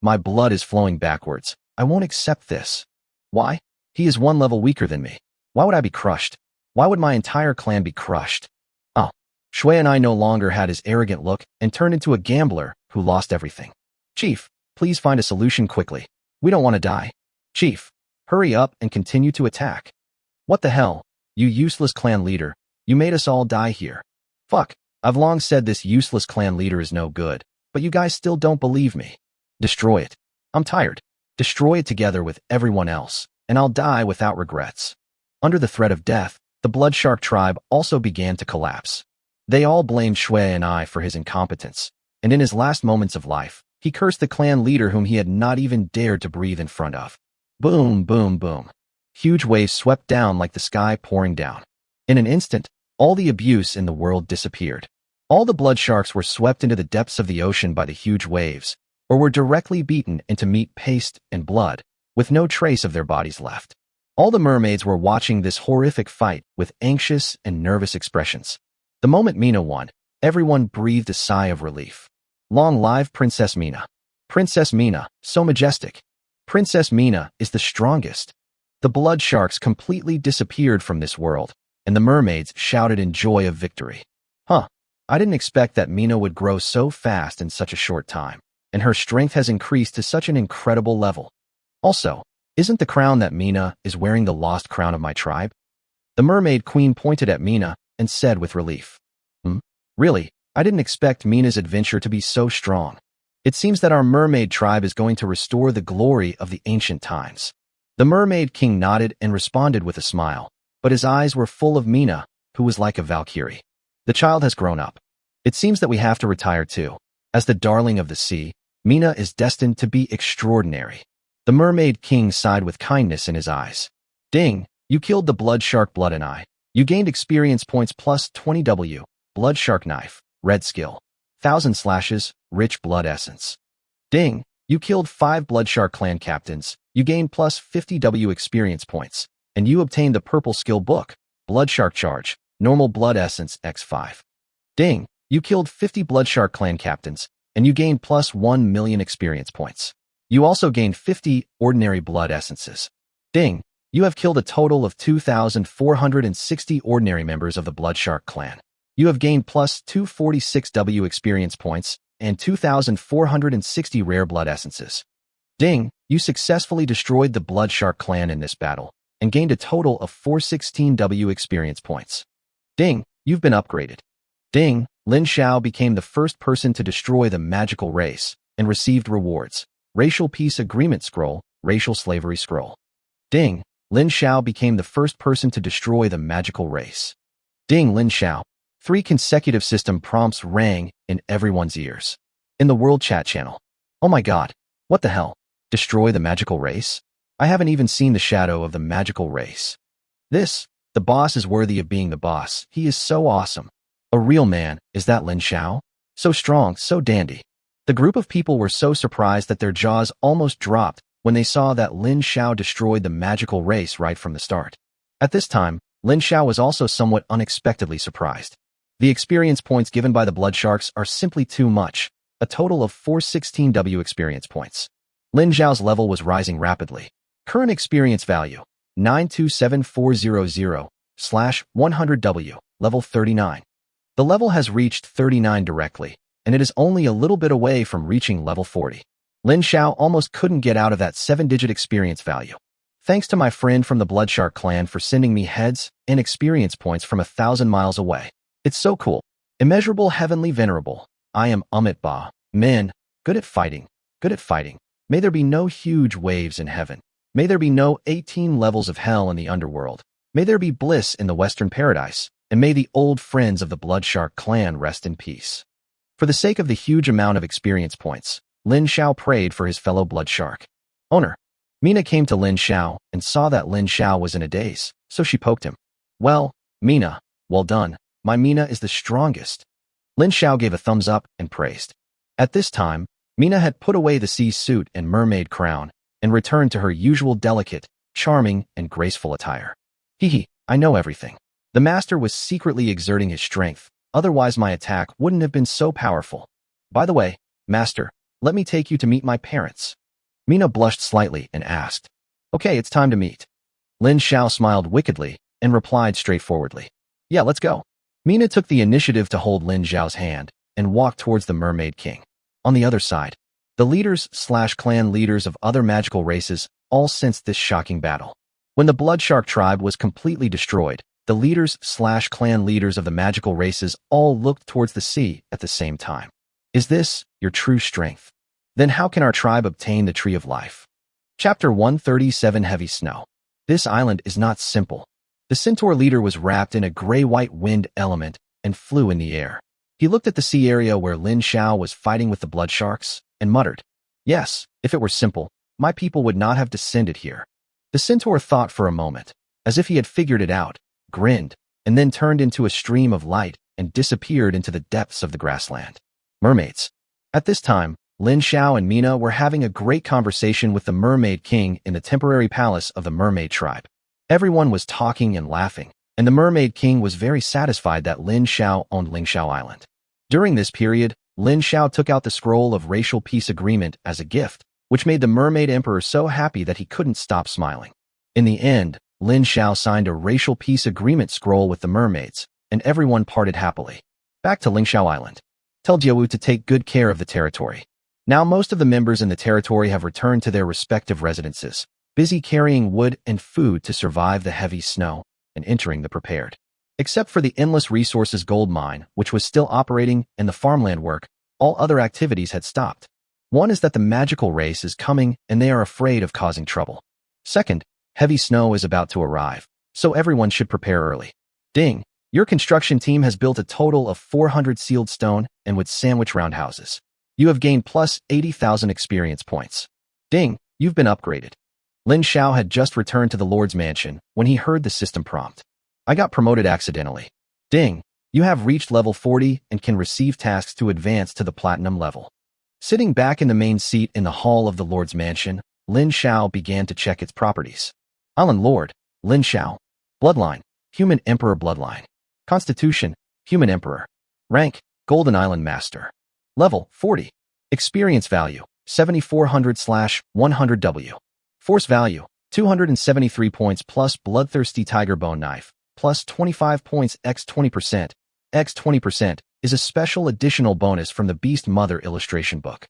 [SPEAKER 1] My blood is flowing backwards. I won't accept this. Why? He is one level weaker than me. Why would I be crushed? Why would my entire clan be crushed? Xuanyi no longer had his arrogant look and turned into a gambler who lost everything. Chief, please find a solution quickly. We don't want to die. Chief, hurry up and continue to attack. What the hell? You useless clan leader. You made us all die here. Fuck, I've long said this useless clan leader is no good, but you guys still don't believe me. Destroy it. I'm tired. Destroy it together with everyone else, and I'll die without regrets. Under the threat of death, the Blood Shark tribe also began to collapse. They all blamed Xuanyi for his incompetence, and in his last moments of life, he cursed the clan leader whom he had not even dared to breathe in front of. Boom, boom, boom. Huge waves swept down like the sky pouring down. In an instant, all the abuse in the world disappeared. All the blood sharks were swept into the depths of the ocean by the huge waves, or were directly beaten into meat paste and blood, with no trace of their bodies left. All the mermaids were watching this horrific fight with anxious and nervous expressions. The moment Mina won, everyone breathed a sigh of relief. Long live Princess Mina. Princess Mina, so majestic. Princess Mina is the strongest. The blood sharks completely disappeared from this world, and the mermaids shouted in joy of victory. I didn't expect that Mina would grow so fast in such a short time, and her strength has increased to such an incredible level. Also, isn't the crown that Mina is wearing the lost crown of my tribe? The mermaid queen pointed at Mina and said with relief. Really, I didn't expect Mina's adventure to be so strong. It seems that our mermaid tribe is going to restore the glory of the ancient times. The mermaid king nodded and responded with a smile, but his eyes were full of Mina, who was like a valkyrie. The child has grown up. It seems that we have to retire too. As the darling of the sea, Mina is destined to be extraordinary. The mermaid king sighed with kindness in his eyes. Ding, you killed the blood shark Blood and I. You gained experience points plus 20W, blood shark knife, red skill, 1,000 slashes, rich blood essence. Ding, you killed 5 blood shark clan captains. You gained plus 50W experience points, and you obtained the purple skill book, blood shark charge, normal blood essence x5. Ding, you killed 50 blood shark clan captains, and you gained plus 1 million experience points. You also gained 50 ordinary blood essences. Ding, you have killed a total of 2,460 ordinary members of the blood shark clan. You have gained plus 246W experience points and 2,460 rare blood essences. Ding, you successfully destroyed the blood shark clan in this battle and gained a total of 416W experience points. Ding, You've been upgraded. Ding, Lin Xiao became the first person to destroy the magical race and received rewards. Racial Peace Agreement Scroll, Racial Slavery Scroll. Ding, Lin Xiao became the first person to destroy the magical race. Ding, Lin Xiao. 3 consecutive system prompts rang in everyone's ears. In the World Chat channel. Oh my god, what the hell? Destroy the magical race? I haven't even seen the shadow of the magical race. The boss is worthy of being the boss. He is so awesome. A real man, is that Lin Xiao? So strong, so dandy. The group of people were so surprised that their jaws almost dropped when they saw that Lin Xiao destroyed the magical race right from the start. At this time, Lin Xiao was also somewhat unexpectedly surprised. The experience points given by the blood sharks are simply too much, a total of 416W experience points. Lin Xiao's level was rising rapidly. Current experience value, 927400/100W, level 39. The level has reached 39 directly, and it is only a little bit away from reaching level 40. Lin Xiao almost couldn't get out of that 7-digit experience value. Thanks to my friend from the Bloodshark clan for sending me heads and experience points from 1,000 miles away. It's so cool. Immeasurable heavenly venerable. I am Amit Ba. Men, good at fighting, good at fighting. May there be no huge waves in heaven. May there be no 18 levels of hell in the underworld. May there be bliss in the western paradise. And may the old friends of the Bloodshark clan rest in peace. For the sake of the huge amount of experience points, Lin Xiao prayed for his fellow Bloodshark owner. Mina came to Lin Xiao and saw that Lin Xiao was in a daze, so she poked him. Well, Mina, well done. My Mina is the strongest. Lin Xiao gave a thumbs up and praised. At this time, Mina had put away the sea suit and mermaid crown and returned to her usual delicate, charming, and graceful attire. I know everything. The master was secretly exerting his strength, otherwise my attack wouldn't have been so powerful. By the way, master, let me take you to meet my parents. Mina blushed slightly and asked. Okay, it's time to meet. Lin Xiao smiled wickedly and replied straightforwardly. Yeah, let's go. Mina took the initiative to hold Lin Xiao's hand and walked towards the Mermaid King. On the other side, the leaders/clan leaders of other magical races all sensed this shocking battle. When the Bloodshark tribe was completely destroyed, the leaders/clan leaders of the magical races all looked towards the sea at the same time. Is this your true strength? Then how can our tribe obtain the Tree of Life? Chapter 137 Heavy Snow. This island is not simple. The centaur leader was wrapped in a gray-white wind element and flew in the air. He looked at the sea area where Lin Xiao was fighting with the blood sharks and muttered, Yes, if it were simple, my people would not have descended here. The centaur thought for a moment, as if he had figured it out, grinned, and then turned into a stream of light and disappeared into the depths of the grassland. Mermaids. At this time, Lin Xiao and Mina were having a great conversation with the Mermaid King in the temporary palace of the Mermaid tribe. Everyone was talking and laughing, and the Mermaid King was very satisfied that Lin Xiao owned Ling Xiao Island. During this period, Lin Xiao took out the scroll of racial peace agreement as a gift, which made the Mermaid Emperor so happy that he couldn't stop smiling. In the end, Lin Xiao signed a racial peace agreement scroll with the mermaids, and everyone parted happily. Back to Ling Xiao Island. Tell Jiawu to take good care of the territory. Now most of the members in the territory have returned to their respective residences, busy carrying wood and food to survive the heavy snow and entering the prepared. Except for the Endless Resources gold mine, which was still operating, and the farmland work, all other activities had stopped. One is that the magical race is coming and they are afraid of causing trouble. Second, heavy snow is about to arrive, so everyone should prepare early. Ding, your construction team has built a total of 400 sealed stone and wood sandwich roundhouses. You have gained plus 80,000 experience points. Ding, you've been upgraded. Lin Xiao had just returned to the Lord's mansion when he heard the system prompt. I got promoted accidentally. Ding, you have reached level 40 and can receive tasks to advance to the platinum level. Sitting back in the main seat in the hall of the Lord's mansion, Lin Xiao began to check its properties. Island Lord, Lin Xiao. Bloodline, Human Emperor Bloodline. Constitution, Human Emperor. Rank, Golden Island Master. Level, 40. Experience value, 7400/100W. Force value, 273 points plus Bloodthirsty Tiger Bone Knife, plus 25 points x 20%. X 20% is a special additional bonus from the Beast Mother illustration book.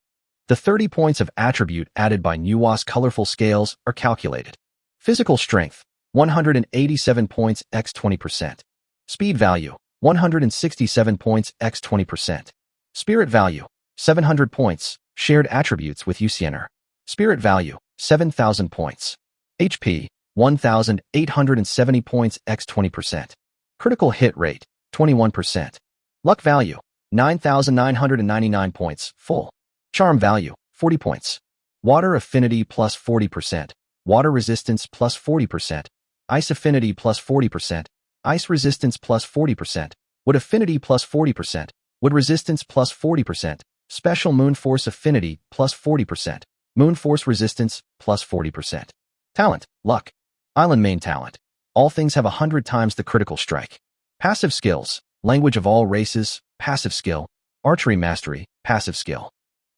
[SPEAKER 1] The 30 points of attribute added by Nuwa's colorful scales are calculated. Physical strength, 187 points x 20%. Speed value, 167 points x 20%. Spirit value, 700 points. Shared attributes with Uciener. Spirit value, 7,000 points. HP, 1,870 points x 20%. Critical hit rate, 21%. Luck value, 9,999 points, full. Charm value, 40 points. Water affinity plus 40%. Water resistance plus 40%. Ice affinity plus 40%. Ice resistance plus 40%. Wood affinity plus 40%. Wood resistance plus 40%. Special Moon Force affinity plus 40%. Moon Force resistance plus 40%. Talent, luck. Island main talent. All things have 100 times the critical strike. Passive skills, language of all races, passive skill. Archery mastery, passive skill.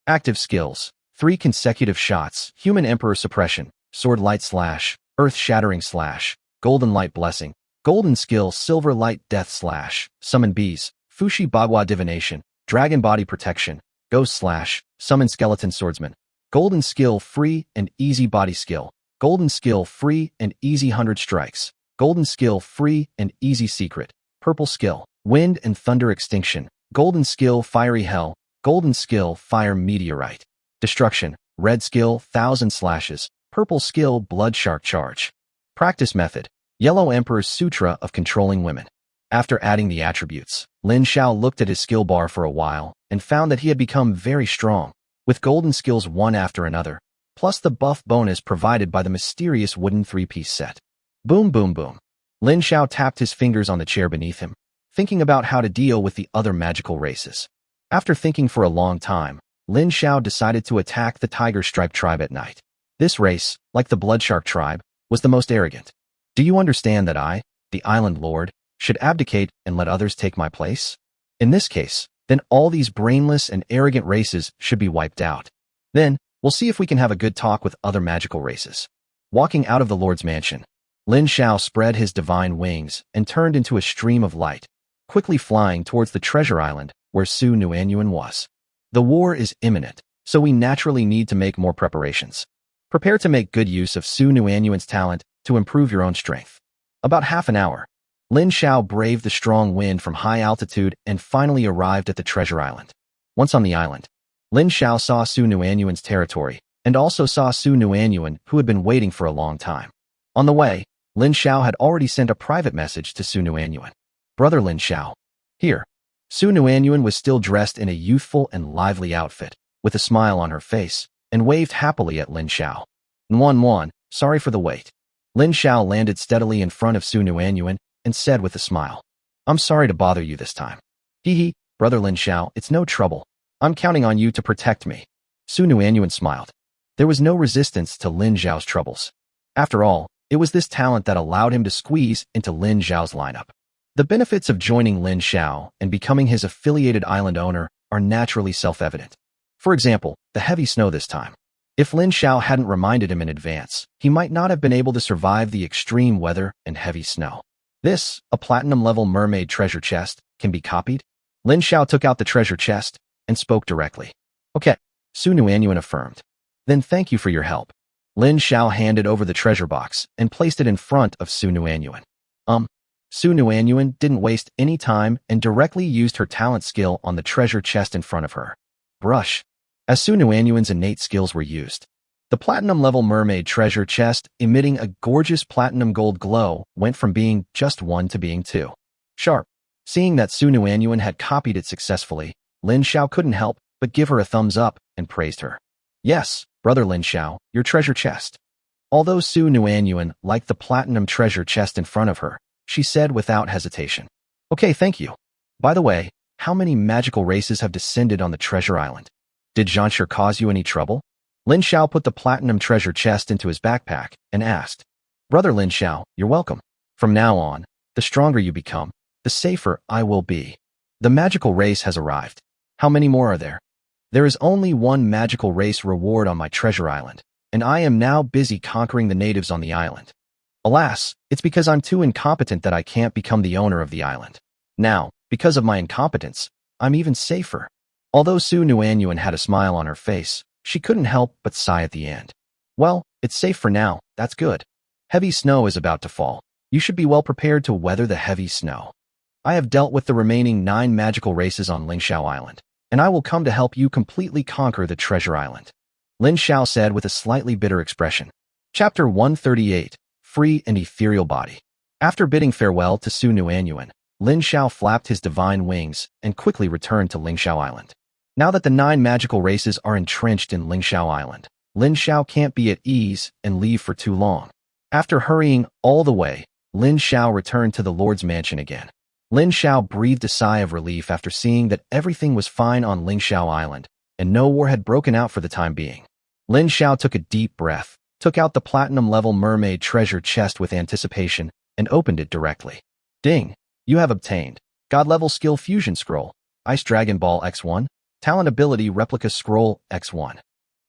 [SPEAKER 1] Active skills, 3 consecutive shots, human emperor suppression, sword light slash, earth shattering slash, golden light blessing, golden skill silver light death slash, summon bees, fushi bagua divination, dragon body protection, ghost slash, summon skeleton swordsman, golden skill free and easy body skill, golden skill free and easy 100 strikes, golden skill free and easy secret, purple skill, wind and thunder extinction, golden skill fiery hell, golden skill fire meteorite, destruction, red skill 1000 slashes, purple skill blood shark charge. Practice method, Yellow Emperor's Sutra of Controlling Women. After adding the attributes, Lin Xiao looked at his skill bar for a while and found that he had become very strong, with golden skills one after another, plus the buff bonus provided by the mysterious wooden 3-piece set. Boom boom boom. Lin Xiao tapped his fingers on the chair beneath him, thinking about how to deal with the other magical races. After thinking for a long time, Lin Xiao decided to attack the Tiger Stripe tribe at night. This race, like the Bloodshark tribe, was the most arrogant. Do you understand that I, the Island Lord, should abdicate and let others take my place? In this case, then all these brainless and arrogant races should be wiped out. Then, we'll see if we can have a good talk with other magical races. Walking out of the Lord's mansion, Lin Xiao spread his divine wings and turned into a stream of light, quickly flying towards the treasure island where Su Nuanyuan was. The war is imminent, so we naturally need to make more preparations. Prepare to make good use of Su Nuanyuan's talent to improve your own strength. About half an hour, Lin Xiao braved the strong wind from high altitude and finally arrived at the treasure island. Once on the island, Lin Xiao saw Su Nuanyuan's territory and also saw Su Nuanyuan, who had been waiting for a long time. On the way, Lin Xiao had already sent a private message to Su Nuanyuan. Brother Lin Xiao. Here. Su Nuanyuan was still dressed in a youthful and lively outfit, with a smile on her face, and waved happily at Lin Xiao. Nuan, sorry for the wait. Lin Xiao landed steadily in front of Su Nuanyuan and said with a smile, I'm sorry to bother you this time. Hee, Brother Lin Xiao, it's no trouble. I'm counting on you to protect me. Su Nuanyuan smiled. There was no resistance to Lin Xiao's troubles. After all, it was this talent that allowed him to squeeze into Lin Xiao's lineup. The benefits of joining Lin Xiao and becoming his affiliated island owner are naturally self-evident. For example, the heavy snow this time. If Lin Xiao hadn't reminded him in advance, he might not have been able to survive the extreme weather and heavy snow. This, a platinum-level mermaid treasure chest, can be copied? Lin Xiao took out the treasure chest and spoke directly. Okay, Su Nuanyuan affirmed. Then thank you for your help. Lin Xiao handed over the treasure box and placed it in front of Su Nuanyuan. Su Nuanyuan didn't waste any time and directly used her talent skill on the treasure chest in front of her. Brush. As Su Nuanyuan's innate skills were used, the platinum-level mermaid treasure chest, emitting a gorgeous platinum gold glow, went from being just 1 to being 2. Sharp. Seeing that Su Nuanyuan had copied it successfully, Lin Xiao couldn't help but give her a thumbs up and praised her. Yes, Brother Lin Xiao, your treasure chest. Although Su Nuanyuan liked the platinum treasure chest in front of her, she said without hesitation. Okay, thank you. By the way, how many magical races have descended on the treasure island? Did Zhanshi cause you any trouble? Lin Xiao put the platinum treasure chest into his backpack and asked. Brother Lin Xiao, you're welcome. From now on, the stronger you become, the safer I will be. The magical race has arrived. How many more are there? There is only one magical race reward on my treasure island, and I am now busy conquering the natives on the island. Alas, it's because I'm too incompetent that I can't become the owner of the island. Now, because of my incompetence, I'm even safer. Although Su Nuanyuan had a smile on her face, she couldn't help but sigh at the end. Well, it's safe for now, that's good. Heavy snow is about to fall. You should be well prepared to weather the heavy snow. I have dealt with the remaining 9 magical races on Lin Xiao Island, and I will come to help you completely conquer the Treasure Island. Lin Xiao said with a slightly bitter expression. Chapter 138, Free and Ethereal Body. After bidding farewell to Su Nuanyuan, Lin Xiao flapped his divine wings and quickly returned to Ling Xiao Island. Now that the 9 magical races are entrenched in Ling Xiao Island, Lin Xiao can't be at ease and leave for too long. After hurrying all the way, Lin Xiao returned to the Lord's mansion again. Lin Xiao breathed a sigh of relief after seeing that everything was fine on Ling Xiao Island, and no war had broken out for the time being. Lin Xiao took a deep breath, took out the platinum-level mermaid treasure chest with anticipation, and opened it directly. Ding! You have obtained God-level skill fusion scroll, Ice Dragon Ball X1, talent ability replica scroll X1.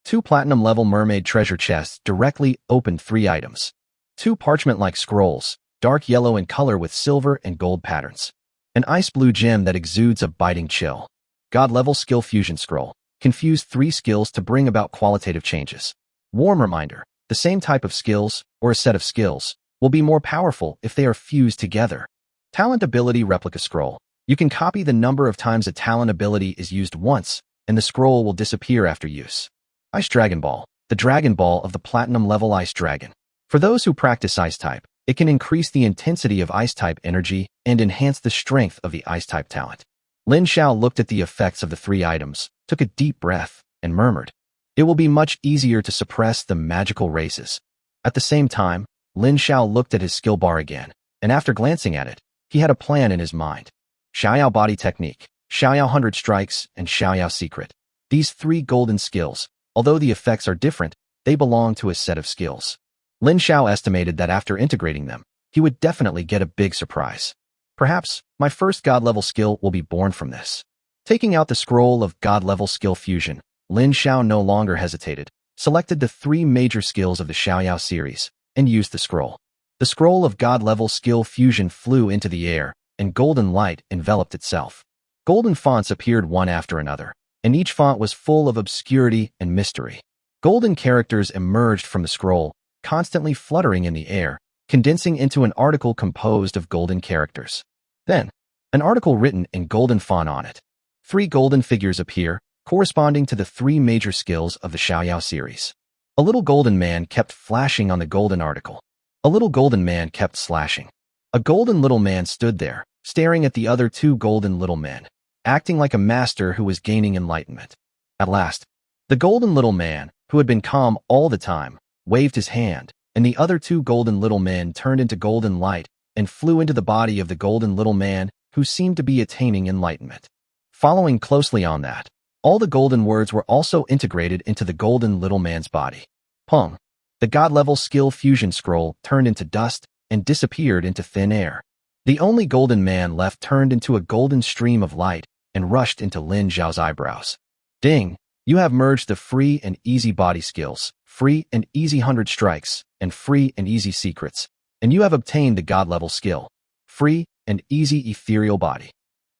[SPEAKER 1] 2 platinum-level mermaid treasure chests directly opened 3 items. 2 parchment-like scrolls, dark yellow in color with silver and gold patterns. An ice blue gem that exudes a biting chill. God-level skill fusion scroll. Confuse 3 skills to bring about qualitative changes. Warm reminder, the same type of skills, or a set of skills, will be more powerful if they are fused together. Talent ability replica scroll. You can copy the number of times a talent ability is used once, and the scroll will disappear after use. Ice Dragon Ball. The Dragon Ball of the Platinum level Ice Dragon. For those who practice Ice type, it can increase the intensity of Ice type energy and enhance the strength of the Ice type talent. Lin Xiao looked at the effects of the 3 items, took a deep breath, and murmured, "It will be much easier to suppress the magical races." At the same time, Lin Xiao looked at his skill bar again, and after glancing at it, he had a plan in his mind. Xiaoyao Body Technique, Xiaoyao 100 Strikes, and Xiaoyao Secret. These 3 golden skills, although the effects are different, they belong to a set of skills. Lin Xiao estimated that after integrating them, he would definitely get a big surprise. Perhaps, my first God-level skill will be born from this. Taking out the scroll of God-level skill fusion, Lin Xiao no longer hesitated, selected the 3 major skills of the Xiaoyao series, and used the scroll. The scroll of God-level skill fusion flew into the air, and golden light enveloped itself. Golden fonts appeared one after another, and each font was full of obscurity and mystery. Golden characters emerged from the scroll, constantly fluttering in the air, condensing into an article composed of golden characters. Then, an article written in golden font on it. 3 golden figures appear, corresponding to the 3 major skills of the Xiaoyao series. A little golden man kept flashing on the golden article. A little golden man kept slashing. A golden little man stood there, staring at the other 2 golden little men, acting like a master who was gaining enlightenment. At last, the golden little man, who had been calm all the time, waved his hand, and the other 2 golden little men turned into golden light and flew into the body of the golden little man who seemed to be attaining enlightenment. Following closely on that, all the golden words were also integrated into the golden little man's body. Pong. The God-level skill fusion scroll turned into dust and disappeared into thin air. The only golden man left turned into a golden stream of light and rushed into Lin Xiao's eyebrows. Ding! You have merged the free and easy body skills, free and easy 100 strikes, and free and easy secrets, and you have obtained the God-level skill, free and easy ethereal body.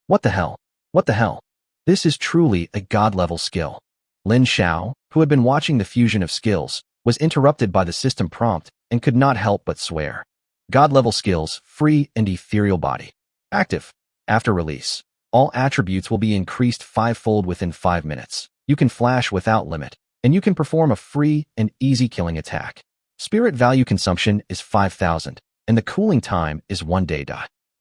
[SPEAKER 1] What the hell? What the hell? This is truly a God-level skill. Lin Xiao, who had been watching the fusion of skills, was interrupted by the system prompt and could not help but swear. God-level skills, free and ethereal body. Active. After release, all attributes will be increased 5-fold within 5 minutes. You can flash without limit, and you can perform a free and easy killing attack. Spirit value consumption is 5,000, and the cooling time is 1 day.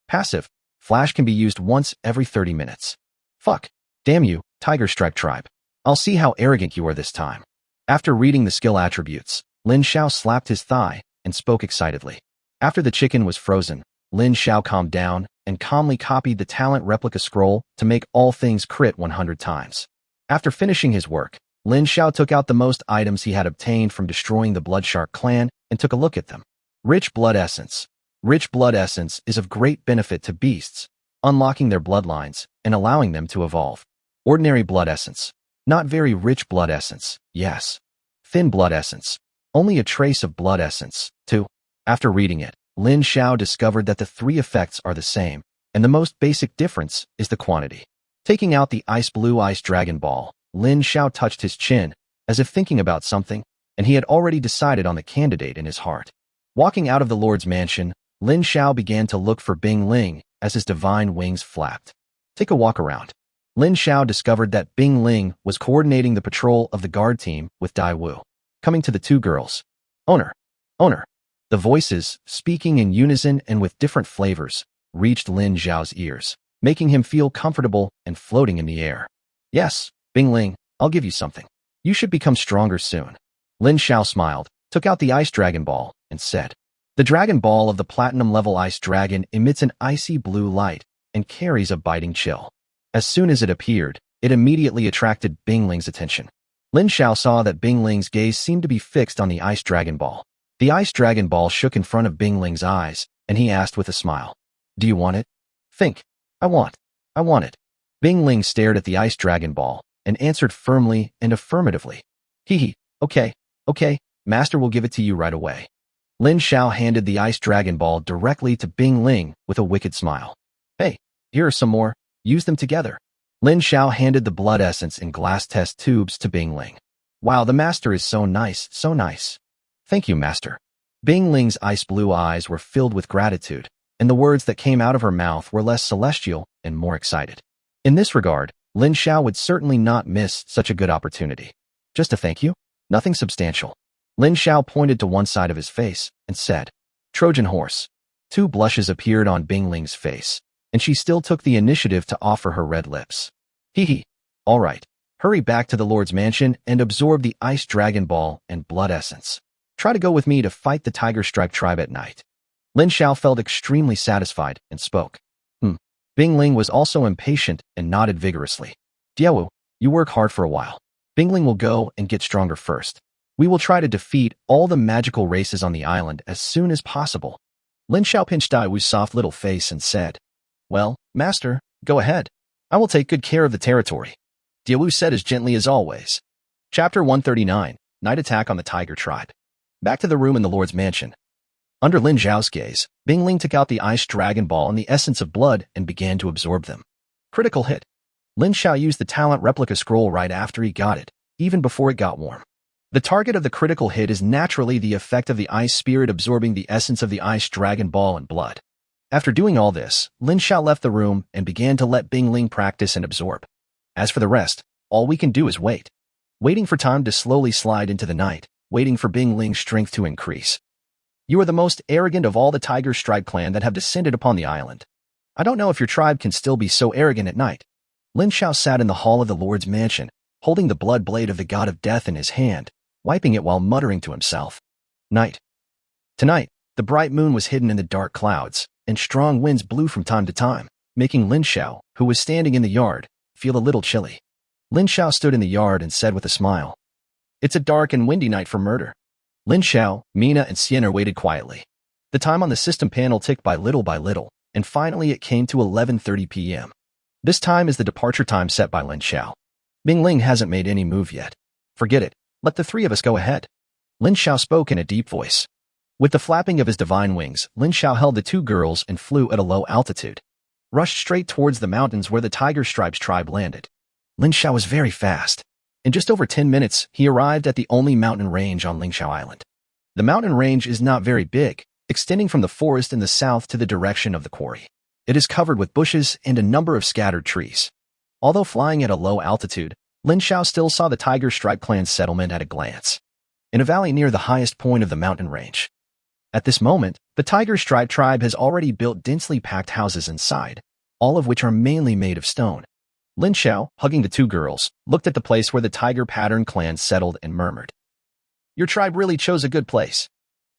[SPEAKER 1] Passive. Flash can be used once every 30 minutes. Fuck. Damn you, Tiger Strike Tribe. I'll see how arrogant you are this time. After reading the skill attributes, Lin Xiao slapped his thigh and spoke excitedly. After the chicken was frozen, Lin Xiao calmed down and calmly copied the talent replica scroll to make all things crit 100 times. After finishing his work, Lin Xiao took out the most items he had obtained from destroying the Bloodshark clan and took a look at them. Rich blood essence. Rich blood essence is of great benefit to beasts, unlocking their bloodlines and allowing them to evolve. Ordinary blood essence. Not very rich blood essence, yes. Thin blood essence. Only a trace of blood essence, too. After reading it, Lin Xiao discovered that the 3 effects are the same, and the most basic difference is the quantity. Taking out the ice blue ice dragon ball, Lin Xiao touched his chin, as if thinking about something, and he had already decided on the candidate in his heart. Walking out of the Lord's mansion, Lin Xiao began to look for Bing Ling as his divine wings flapped. Take a walk around. Lin Xiao discovered that Bing Ling was coordinating the patrol of the guard team with Dai Wu. Coming to the two girls. Owner. Owner. The voices, speaking in unison and with different flavors, reached Lin Xiao's ears, making him feel comfortable and floating in the air. Yes, Bing Ling, I'll give you something. You should become stronger soon. Lin Xiao smiled, took out the Ice Dragon Ball, and said, the Dragon Ball of the Platinum-level Ice Dragon emits an icy blue light and carries a biting chill. As soon as it appeared, it immediately attracted Bing Ling's attention. Lin Xiao saw that Bing Ling's gaze seemed to be fixed on the Ice Dragon Ball. The Ice Dragon Ball shook in front of Bing Ling's eyes, and he asked with a smile, do you want it? Think. I want it. Bing Ling stared at the Ice Dragon Ball and answered firmly and affirmatively. Hee, okay, Master will give it to you right away. Lin Xiao handed the Ice Dragon Ball directly to Bing Ling with a wicked smile. Hey, here are some more. Use them together. Lin Xiao handed the blood essence in glass test tubes to Bing Ling. Wow, the master is so nice, so nice. Thank you, master. Bing Ling's ice blue eyes were filled with gratitude, and the words that came out of her mouth were less celestial and more excited. In this regard, Lin Xiao would certainly not miss such a good opportunity. Just a thank you? Nothing substantial. Lin Xiao pointed to one side of his face and said, Trojan horse. Two blushes appeared on Bing Ling's face, and she still took the initiative to offer her red lips. Hee. All right. Hurry back to the Lord's mansion and absorb the Ice Dragon Ball and blood essence. Try to go with me to fight the Tiger Stripe tribe at night. Lin Xiao felt extremely satisfied and spoke. Bing Ling was also impatient and nodded vigorously. Diawu, you work hard for a while. Bing Ling will go and get stronger first. We will try to defeat all the magical races on the island as soon as possible. Lin Xiao pinched Diawu's soft little face and said, well, master, go ahead. I will take good care of the territory. Diawu said as gently as always. Chapter 139, Night Attack on the Tiger Tribe. Back to the room in the Lord's mansion. Under Lin Xiao's gaze, Bing Ling took out the Ice Dragon Ball and the essence of blood and began to absorb them. Critical hit. Lin Xiao used the talent replica scroll right after he got it, even before it got warm. The target of the critical hit is naturally the effect of the Ice Spirit absorbing the essence of the Ice Dragon Ball and blood. After doing all this, Lin Xiao left the room and began to let Bing Ling practice and absorb. As for the rest, all we can do is wait. Waiting for time to slowly slide into the night, waiting for Bing Ling's strength to increase. You are the most arrogant of all the Tiger Stripe clan that have descended upon the island. I don't know if your tribe can still be so arrogant at night. Lin Xiao sat in the hall of the Lord's mansion, holding the blood blade of the god of death in his hand, wiping it while muttering to himself. Night. Tonight, the bright moon was hidden in the dark clouds, and strong winds blew from time to time, making Lin Xiao, who was standing in the yard, feel a little chilly. Lin Xiao stood in the yard and said with a smile, It's a dark and windy night for murder. Lin Xiao, Mina, and Sienna waited quietly. The time on the system panel ticked by little, and finally it came to 11:30 p.m. This time is the departure time set by Lin Xiao. Bing Ling hasn't made any move yet. Forget it. Let the three of us go ahead. Lin Xiao spoke in a deep voice. With the flapping of his divine wings, Lin Xiao held the two girls and flew at a low altitude. Rushed straight towards the mountains where the Tiger Stripes tribe landed. Lin Xiao was very fast. In just over 10 minutes, he arrived at the only mountain range on Ling Xiao Island. The mountain range is not very big, extending from the forest in the south to the direction of the quarry. It is covered with bushes and a number of scattered trees. Although flying at a low altitude, Lin Xiao still saw the Tiger Stripe clan settlement at a glance. In a valley near the highest point of the mountain range. At this moment, the Tiger Stripe tribe has already built densely packed houses inside, all of which are mainly made of stone. Lin Xiao, hugging the two girls, looked at the place where the Tiger Pattern clan settled and murmured. Your tribe really chose a good place.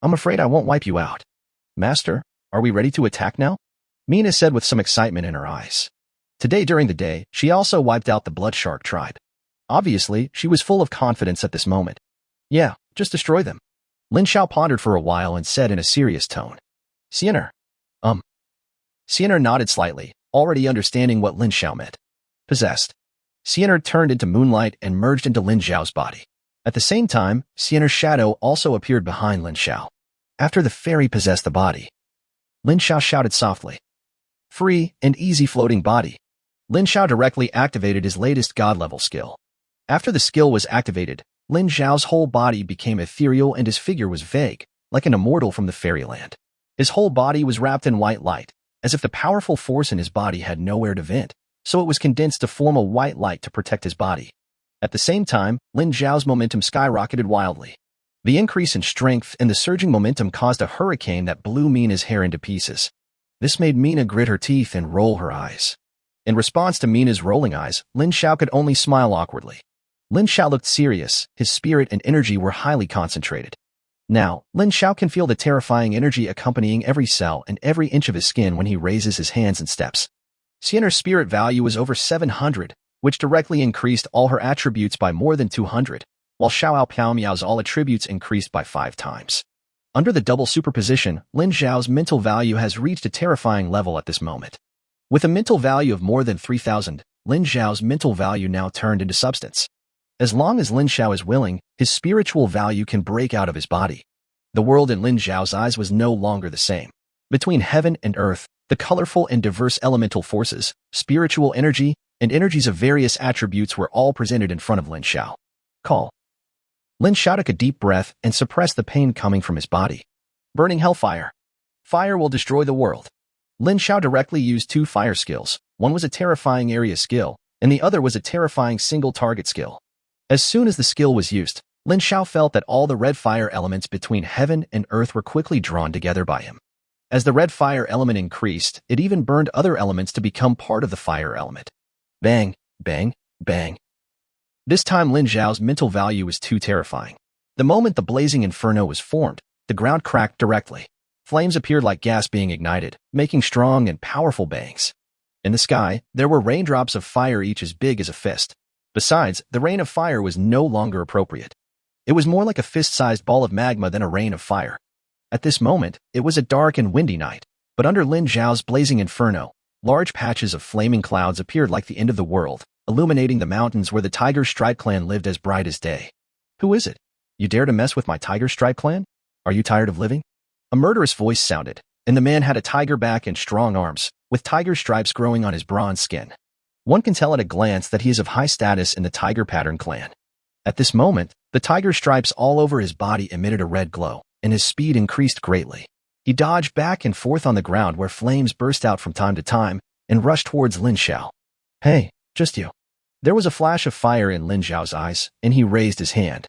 [SPEAKER 1] I'm afraid I won't wipe you out. Master, are we ready to attack now? Mina said with some excitement in her eyes. Today during the day, she also wiped out the Blood Shark tribe. Obviously, she was full of confidence at this moment. Yeah, just destroy them. Lin Xiao pondered for a while and said in a serious tone. Sienna. Sienna nodded slightly, already understanding what Lin Xiao meant. Possessed. Sienna turned into moonlight and merged into Lin Xiao's body. At the same time, Sienna's shadow also appeared behind Lin Xiao. After the fairy possessed the body, Lin Xiao shouted softly. Free and easy floating body. Lin Xiao directly activated his latest god-level skill. After the skill was activated, Lin Xiao's whole body became ethereal and his figure was vague, like an immortal from the fairyland. His whole body was wrapped in white light, as if the powerful force in his body had nowhere to vent, so it was condensed to form a white light to protect his body. At the same time, Lin Xiao's momentum skyrocketed wildly. The increase in strength and the surging momentum caused a hurricane that blew Mina's hair into pieces. This made Mina grit her teeth and roll her eyes. In response to Mina's rolling eyes, Lin Xiao could only smile awkwardly. Lin Xiao looked serious, his spirit and energy were highly concentrated. Now, Lin Xiao can feel the terrifying energy accompanying every cell and every inch of his skin when he raises his hands and steps. Xian'er's spirit value was over 700, which directly increased all her attributes by more than 200, while Xiao Piaomiao's all attributes increased by 5 times. Under the double superposition, Lin Xiao's mental value has reached a terrifying level at this moment. With a mental value of more than 3,000, Lin Xiao's mental value now turned into substance. As long as Lin Xiao is willing, his spiritual value can break out of his body. The world in Lin Xiao's eyes was no longer the same. Between heaven and earth, the colorful and diverse elemental forces, spiritual energy, and energies of various attributes were all presented in front of Lin Xiao. Call. Lin Xiao took a deep breath and suppressed the pain coming from his body. Burning hellfire. Fire will destroy the world. Lin Xiao directly used 2 fire skills. One was a terrifying area skill, and the other was a terrifying single target skill. As soon as the skill was used, Lin Xiao felt that all the red fire elements between heaven and earth were quickly drawn together by him. As the red fire element increased, it even burned other elements to become part of the fire element. Bang, bang, bang. This time Lin Xiao's mental value was too terrifying. The moment the blazing inferno was formed, the ground cracked directly. Flames appeared like gas being ignited, making strong and powerful bangs. In the sky, there were raindrops of fire each as big as a fist. Besides, the rain of fire was no longer appropriate. It was more like a fist-sized ball of magma than a rain of fire. At this moment, it was a dark and windy night, but under Lin Xiao's blazing inferno, large patches of flaming clouds appeared like the end of the world, illuminating the mountains where the Tiger Stripe clan lived as bright as day. Who is it? You dare to mess with my Tiger Stripe clan? Are you tired of living? A murderous voice sounded, and the man had a tiger back and strong arms, with tiger stripes growing on his bronze skin. One can tell at a glance that he is of high status in the Tiger Pattern clan. At this moment, the tiger stripes all over his body emitted a red glow, and his speed increased greatly. He dodged back and forth on the ground where flames burst out from time to time and rushed towards Lin Xiao. Hey, just you. There was a flash of fire in Lin Xiao's eyes, and he raised his hand.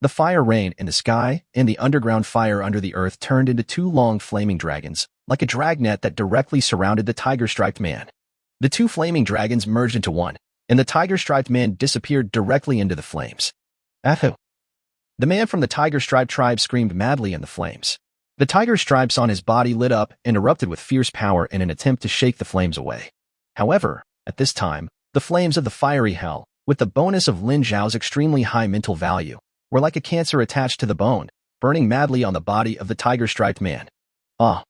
[SPEAKER 1] The fire rain in the sky and the underground fire under the earth turned into 2 long flaming dragons, like a dragnet that directly surrounded the tiger-striped man. The 2 flaming dragons merged into one, and the tiger-striped man disappeared directly into the flames. Ahu! The man from the tiger-striped tribe screamed madly in the flames. The tiger stripes on his body lit up and erupted with fierce power in an attempt to shake the flames away. However, at this time, the flames of the fiery hell, with the bonus of Lin Xiao's extremely high mental value, were like a cancer attached to the bone, burning madly on the body of the tiger-striped man. Ah!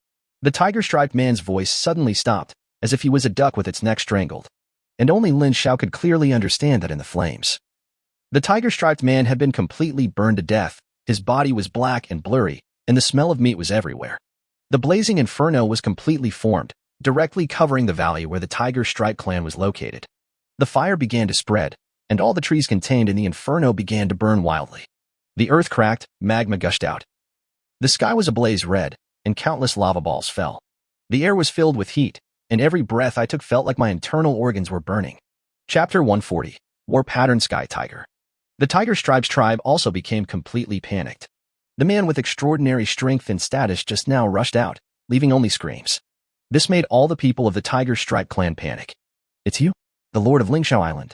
[SPEAKER 1] The tiger-striped man's voice suddenly stopped, as if he was a duck with its neck strangled. And only Lin Xiao could clearly understand that in the flames. The tiger-striped man had been completely burned to death, his body was black and blurry, and the smell of meat was everywhere. The blazing inferno was completely formed, directly covering the valley where the Tiger Stripe clan was located. The fire began to spread, and all the trees contained in the inferno began to burn wildly. The earth cracked, magma gushed out. The sky was ablaze red, and countless lava balls fell. The air was filled with heat, and every breath I took felt like my internal organs were burning. Chapter 140, War Pattern Sky Tiger. The Tiger Stripes tribe also became completely panicked. The man with extraordinary strength and status just now rushed out, leaving only screams. This made all the people of the Tiger Stripe clan panic. It's you, the Lord of Ling Xiao Island.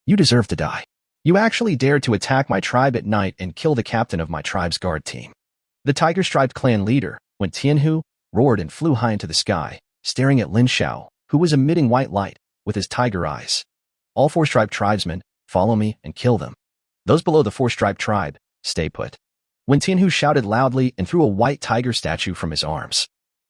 [SPEAKER 1] You deserve to die. You actually dared to attack my tribe at night and kill the captain of my tribe's guard team. The Tiger Stripe clan leader, when Tianhu, roared and flew high into the sky, staring at Lin Xiao, who was emitting white light, with his tiger eyes. All 4 striped tribesmen, follow me and kill them. Those below the 4 striped tribe, stay put. When Tianhu shouted loudly and threw a white tiger statue from his arms.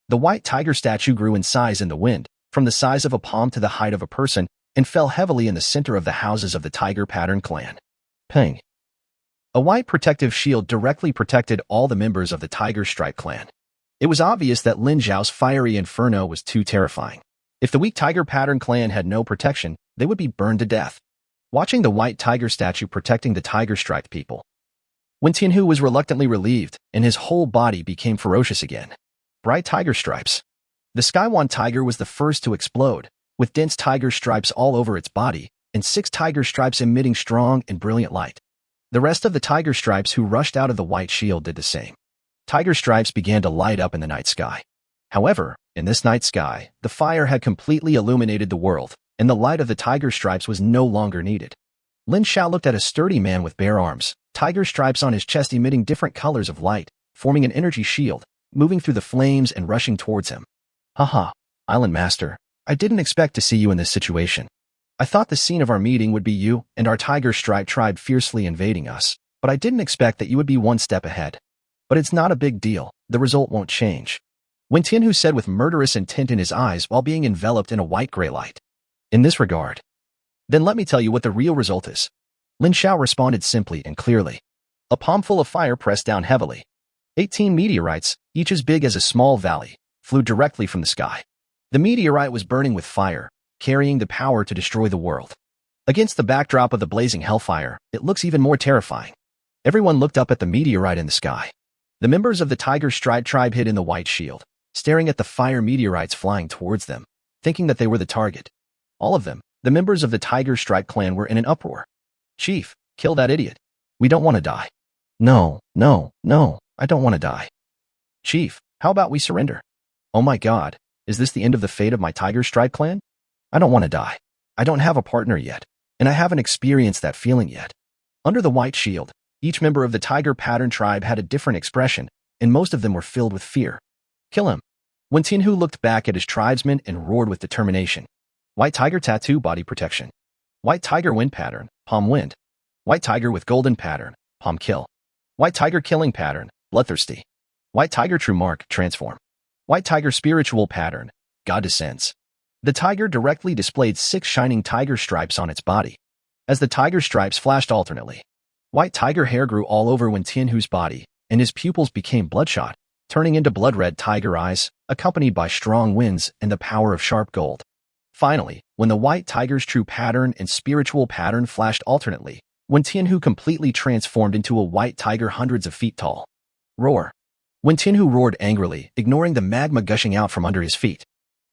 [SPEAKER 1] The white tiger statue grew in size in the wind, from the size of a palm to the height of a person, and fell heavily in the center of the houses of the Tiger Pattern clan. Peng. A white protective shield directly protected all the members of the Tiger Stripe clan. It was obvious that Lin Xiao's fiery inferno was too terrifying. If the weak Tiger Pattern clan had no protection, they would be burned to death. Watching the white tiger statue protecting the Tiger Stripe people, when Tianhu was reluctantly relieved, and his whole body became ferocious again. Bright tiger stripes. The Skywon tiger was the first to explode, with dense tiger stripes all over its body, and 6 tiger stripes emitting strong and brilliant light. The rest of the tiger stripes who rushed out of the white shield did the same. Tiger stripes began to light up in the night sky. However, in this night sky, the fire had completely illuminated the world, and the light of the tiger stripes was no longer needed. Lin Xiao looked at a sturdy man with bare arms, tiger stripes on his chest emitting different colors of light, forming an energy shield, moving through the flames and rushing towards him. Haha, Island Master, I didn't expect to see you in this situation. I thought the scene of our meeting would be you and our tiger stripe tribe fiercely invading us, but I didn't expect that you would be one step ahead. But it's not a big deal, the result won't change. Wen Tianhu said with murderous intent in his eyes while being enveloped in a white-gray light. In this regard. Then let me tell you what the real result is. Lin Xiao responded simply and clearly. A palmful of fire pressed down heavily. 18 meteorites, each as big as a small valley, flew directly from the sky. The meteorite was burning with fire, carrying the power to destroy the world. Against the backdrop of the blazing hellfire, it looks even more terrifying. Everyone looked up at the meteorite in the sky. The members of the Tiger Stride tribe hid in the white shield, staring at the fire meteorites flying towards them, thinking that they were the target. All of them, the members of the Tiger Strike clan, were in an uproar. Chief, kill that idiot. We don't want to die. No, I don't want to die. Chief, how about we surrender? Oh my god, is this the end of the fate of my Tiger Strike clan? I don't want to die. I don't have a partner yet, and I haven't experienced that feeling yet. Under the white shield, each member of the Tiger Pattern tribe had a different expression, and most of them were filled with fear. Kill him. Wen Tianhu looked back at his tribesmen and roared with determination. White Tiger Tattoo Body Protection. White Tiger Wind Pattern, Palm Wind. White Tiger with Golden Pattern, Palm Kill. White Tiger Killing Pattern, Bloodthirsty. White Tiger True Mark, Transform. White Tiger Spiritual Pattern, God Descends. The tiger directly displayed 6 shining tiger stripes on its body. As the tiger stripes flashed alternately, white tiger hair grew all over Wen Tianhu's body, and his pupils became bloodshot, turning into blood-red tiger eyes, accompanied by strong winds and the power of sharp gold. Finally, when the white tiger's true pattern and spiritual pattern flashed alternately, Wen Tianhu completely transformed into a white tiger hundreds of feet tall. Roar. Wen Tianhu roared angrily, ignoring the magma gushing out from under his feet.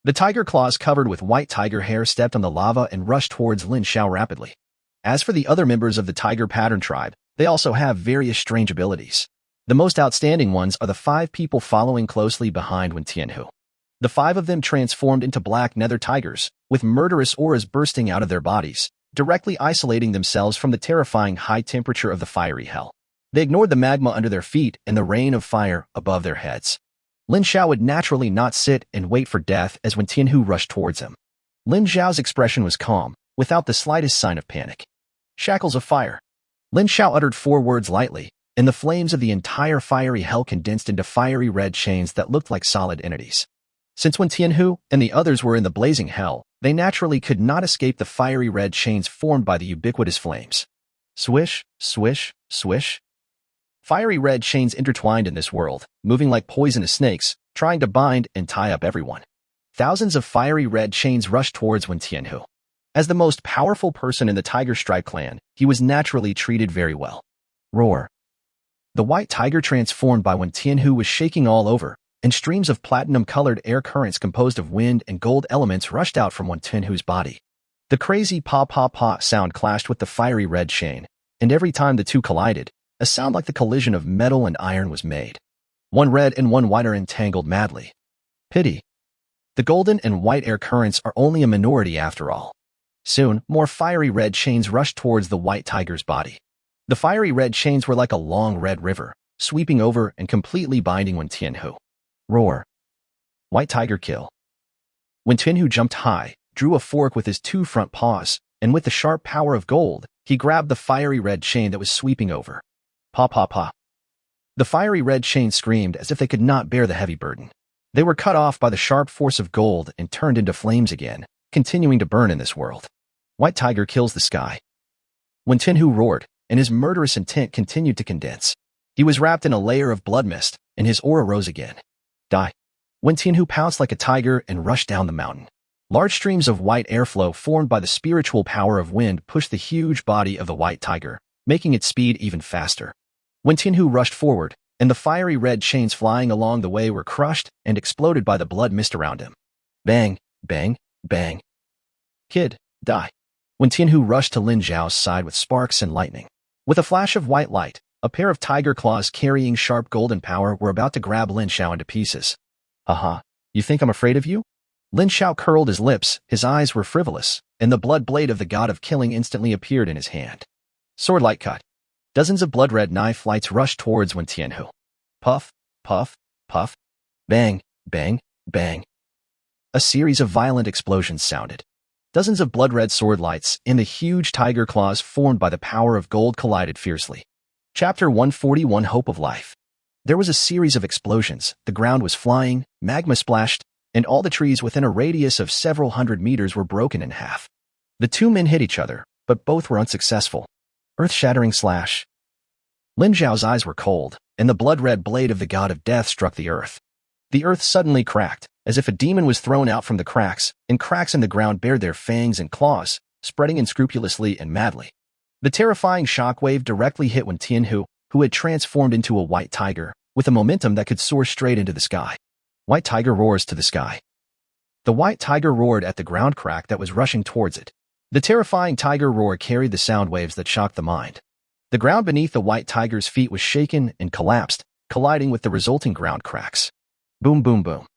[SPEAKER 1] The tiger claws covered with white tiger hair stepped on the lava and rushed towards Lin Xiao rapidly. As for the other members of the Tiger Pattern tribe, they also have various strange abilities. The most outstanding ones are the 5 people following closely behind Wen Tianhu. The 5 of them transformed into black nether tigers, with murderous auras bursting out of their bodies, directly isolating themselves from the terrifying high temperature of the fiery hell. They ignored the magma under their feet and the rain of fire above their heads. Lin Xiao would naturally not sit and wait for death as Wen Tianhu rushed towards him. Lin Xiao's expression was calm, without the slightest sign of panic. Shackles of fire. Lin Xiao uttered 4 words lightly, and the flames of the entire fiery hell condensed into fiery red chains that looked like solid entities. Since Wen Tianhu and the others were in the blazing hell, they naturally could not escape the fiery red chains formed by the ubiquitous flames. Swish, swish, swish. Fiery red chains intertwined in this world, moving like poisonous snakes, trying to bind and tie up everyone. Thousands of fiery red chains rushed towards Wen Tianhu. As the most powerful person in the Tiger Strike clan, he was naturally treated very well. Roar. The white tiger transformed by Wen Tianhu was shaking all over, and streams of platinum-colored air currents composed of wind and gold elements rushed out from Wen Tianhu's body. The crazy pa-pa-pa sound clashed with the fiery red chain, and every time the two collided, a sound like the collision of metal and iron was made. One red and one white are entangled madly. Pity. The golden and white air currents are only a minority after all. Soon, more fiery red chains rushed towards the white tiger's body. The fiery red chains were like a long red river, sweeping over and completely binding Wen Tianhu. Roar. White tiger kill. Wen Tianhu jumped high, drew a fork with his 2 front paws, and with the sharp power of gold, he grabbed the fiery red chain that was sweeping over. Pa-pa-pa. The fiery red chain screamed as if they could not bear the heavy burden. They were cut off by the sharp force of gold and turned into flames again, continuing to burn in this world. White tiger kills the sky. Wen Tianhu roared, and his murderous intent continued to condense. He was wrapped in a layer of blood mist, and his aura rose again. Die. Wen Tianhu pounced like a tiger and rushed down the mountain. Large streams of white airflow formed by the spiritual power of wind pushed the huge body of the white tiger, making its speed even faster. Wen Tianhu rushed forward, and the fiery red chains flying along the way were crushed and exploded by the blood mist around him. Bang, bang, bang. Kid, die. When Tianhu rushed to Lin Xiao's side with sparks and lightning. With a flash of white light, a pair of tiger claws carrying sharp golden power were about to grab Lin Xiao into pieces. Haha, you think I'm afraid of you? Lin Xiao curled his lips, his eyes were frivolous, and the blood blade of the god of killing instantly appeared in his hand. Sword light cut. Dozens of blood-red knife lights rushed towards Wen Tianhu. Puff, puff, puff. Bang, bang, bang. A series of violent explosions sounded. Dozens of blood-red sword lights in the huge tiger claws formed by the power of gold collided fiercely. Chapter 141 Hope of Life. There was a series of explosions, the ground was flying, magma splashed, and all the trees within a radius of several hundred meters were broken in half. The two men hit each other, but both were unsuccessful. Earth-shattering slash. Lin Xiao's eyes were cold, and the blood-red blade of the god of death struck the earth. The earth suddenly cracked, as if a demon was thrown out from the cracks, and cracks in the ground bared their fangs and claws, spreading unscrupulously and madly. The terrifying shockwave directly hit Wen Tianhu, who had transformed into a white tiger, with a momentum that could soar straight into the sky. White tiger roars to the sky. The white tiger roared at the ground crack that was rushing towards it. The terrifying tiger roar carried the sound waves that shocked the mind. The ground beneath the white tiger's feet was shaken and collapsed, colliding with the resulting ground cracks. Boom, boom, boom.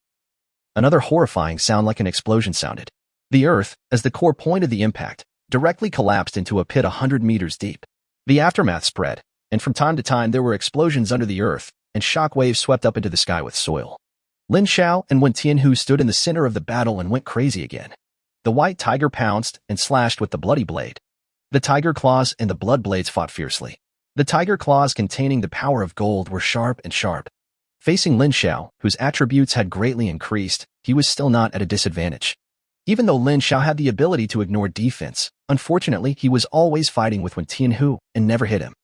[SPEAKER 1] Another horrifying sound like an explosion sounded. The earth, as the core point of the impact, directly collapsed into a pit 100 meters deep. The aftermath spread, and from time to time there were explosions under the earth, and shock waves swept up into the sky with soil. Lin Xiao and Wen Tianhu stood in the center of the battle and went crazy again. The white tiger pounced and slashed with the bloody blade. The tiger claws and the blood blades fought fiercely. The tiger claws containing the power of gold were sharp and sharp. Facing Lin Xiao, whose attributes had greatly increased, he was still not at a disadvantage. Even though Lin Xiao had the ability to ignore defense, unfortunately he was always fighting with Wen Tianhu and never hit him.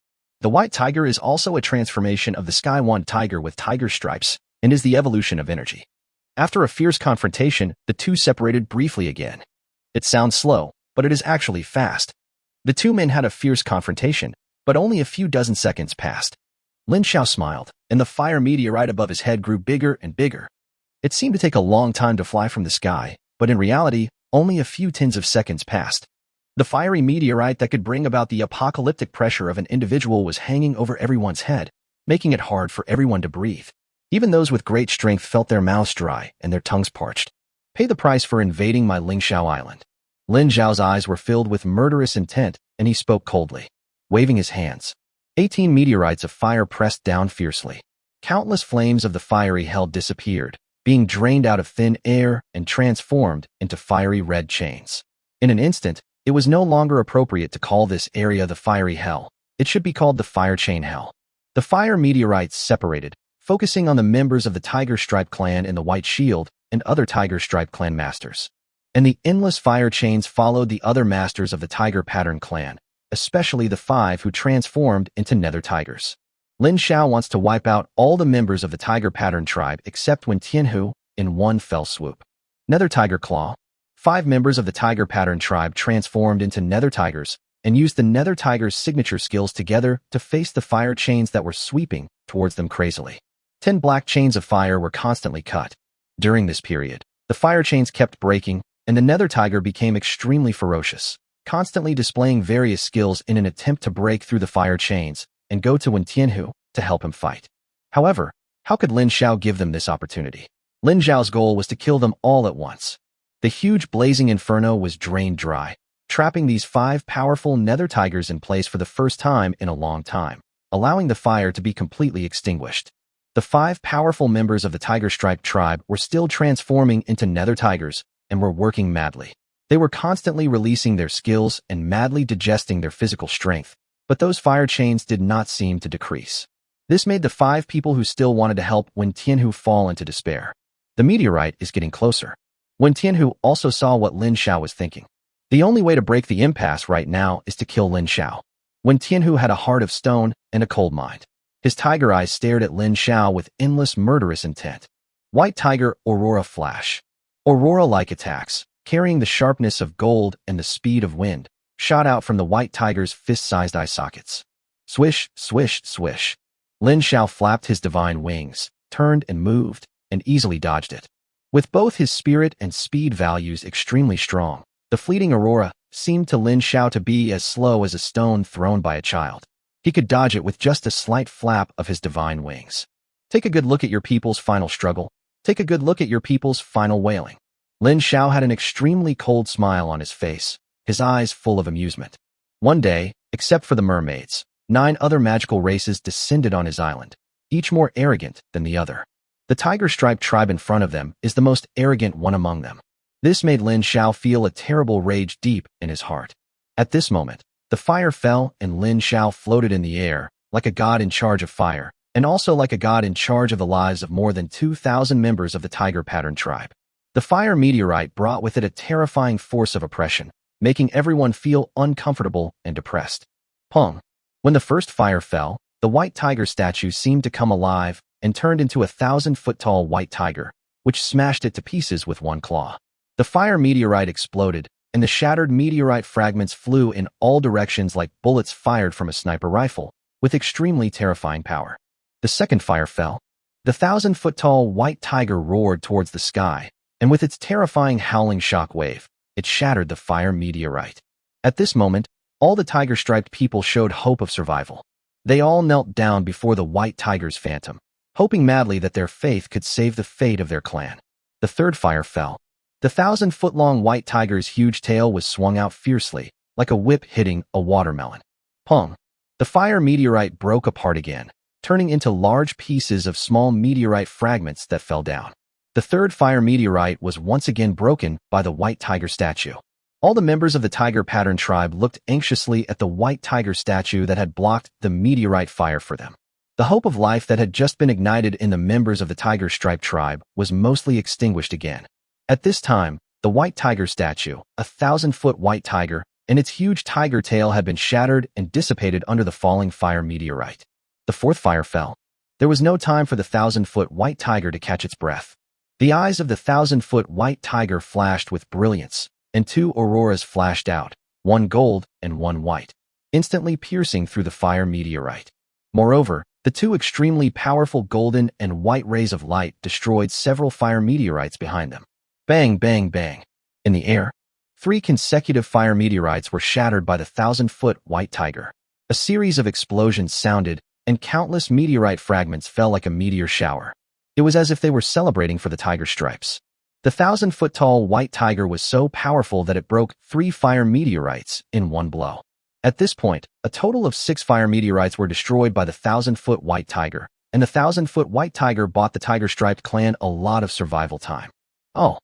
[SPEAKER 1] The white tiger is also a transformation of the Sky Wand tiger with tiger stripes, and is the evolution of energy. After a fierce confrontation, the two separated briefly again. It sounds slow, but it is actually fast. The two men had a fierce confrontation, but only a few dozen seconds passed. Lin Xiao smiled, and the fire meteorite above his head grew bigger and bigger. It seemed to take a long time to fly from the sky, but in reality, only a few tens of seconds passed. The fiery meteorite that could bring about the apocalyptic pressure of an individual was hanging over everyone's head, making it hard for everyone to breathe. Even those with great strength felt their mouths dry and their tongues parched. Pay the price for invading my Ling Xiao island. Lin Xiao's eyes were filled with murderous intent, and he spoke coldly, waving his hands. 18 meteorites of fire pressed down fiercely. Countless flames of the fiery hell disappeared, being drained out of thin air and transformed into fiery red chains. In an instant, it was no longer appropriate to call this area the fiery hell. It should be called the fire chain hell. The fire meteorites separated, focusing on the members of the Tiger Stripe clan in the White Shield and other Tiger Stripe clan masters. And the endless fire chains followed the other masters of the Tiger Pattern clan, especially the 5 who transformed into Nether Tigers. Lin Xiao wants to wipe out all the members of the Tiger Pattern tribe except Wen Tianhu in one fell swoop. Nether Tiger Claw. 5 members of the Tiger Pattern tribe transformed into Nether Tigers and used the Nether Tiger's signature skills together to face the fire chains that were sweeping towards them crazily. 10 black chains of fire were constantly cut. During this period, the fire chains kept breaking, and the Nether Tiger became extremely ferocious, constantly displaying various skills in an attempt to break through the fire chains and go to Wen Tianhu to help him fight. However, how could Lin Xiao give them this opportunity? Lin Xiao's goal was to kill them all at once. The huge blazing inferno was drained dry, trapping these 5 powerful Nether Tigers in place for the first time in a long time, allowing the fire to be completely extinguished. The 5 powerful members of the Tiger Stripe tribe were still transforming into Nether Tigers and were working madly. They were constantly releasing their skills and madly digesting their physical strength, but those fire chains did not seem to decrease. This made the 5 people who still wanted to help Wen Tianhu fall into despair. The meteorite is getting closer. Wen Tianhu also saw what Lin Xiao was thinking. The only way to break the impasse right now is to kill Lin Xiao. Wen Tianhu had a heart of stone and a cold mind. His tiger eyes stared at Lin Xiao with endless murderous intent. White Tiger Aurora Flash. Aurora-like attacks, carrying the sharpness of gold and the speed of wind, shot out from the white tiger's fist-sized eye sockets. Swish, swish, swish. Lin Xiao flapped his divine wings, turned and moved, and easily dodged it. With both his spirit and speed values extremely strong, the fleeting aurora seemed to Lin Xiao to be as slow as a stone thrown by a child. He could dodge it with just a slight flap of his divine wings. Take a good look at your people's final struggle. Take a good look at your people's final wailing. Lin Xiao had an extremely cold smile on his face, his eyes full of amusement. One day, except for the mermaids, 9 other magical races descended on his island, each more arrogant than the other. The tiger-striped tribe in front of them is the most arrogant one among them. This made Lin Xiao feel a terrible rage deep in his heart. At this moment, the fire fell and Lin Xiao floated in the air, like a god in charge of fire, and also like a god in charge of the lives of more than 2,000 members of the tiger pattern tribe. The fire meteorite brought with it a terrifying force of oppression, making everyone feel uncomfortable and depressed. Pong. When the first fire fell, the white tiger statue seemed to come alive and turned into a 1,000-foot-tall white tiger, which smashed it to pieces with one claw. The fire meteorite exploded, and the shattered meteorite fragments flew in all directions like bullets fired from a sniper rifle, with extremely terrifying power. The second fire fell. The 1,000-foot-tall white tiger roared towards the sky, and with its terrifying howling shock wave, it shattered the fire meteorite. At this moment, all the tiger-striped people showed hope of survival. They all knelt down before the white tiger's phantom, hoping madly that their faith could save the fate of their clan. The third fire fell. The 1,000-foot-long white tiger's huge tail was swung out fiercely, like a whip hitting a watermelon. Pong! The fire meteorite broke apart again, turning into large pieces of small meteorite fragments that fell down. The third fire meteorite was once again broken by the white tiger statue. All the members of the tiger pattern tribe looked anxiously at the white tiger statue that had blocked the meteorite fire for them. The hope of life that had just been ignited in the members of the tiger stripe tribe was mostly extinguished again. At this time, the white tiger statue, a 1,000-foot white tiger, and its huge tiger tail had been shattered and dissipated under the falling fire meteorite. The fourth fire fell. There was no time for the 1,000-foot white tiger to catch its breath. The eyes of the 1,000-foot white tiger flashed with brilliance, and 2 auroras flashed out, one gold and one white, instantly piercing through the fire meteorite. Moreover, the 2 extremely powerful golden and white rays of light destroyed several fire meteorites behind them. Bang, bang, bang. In the air, 3 consecutive fire meteorites were shattered by the 1,000-foot white tiger. A series of explosions sounded, and countless meteorite fragments fell like a meteor shower. It was as if they were celebrating for the tiger stripes. The 1,000-foot-tall white tiger was so powerful that it broke 3 fire meteorites in one blow. At this point, a total of 6 fire meteorites were destroyed by the 1,000-foot white tiger, and the 1,000-foot white tiger bought the tiger-striped clan a lot of survival time. Oh,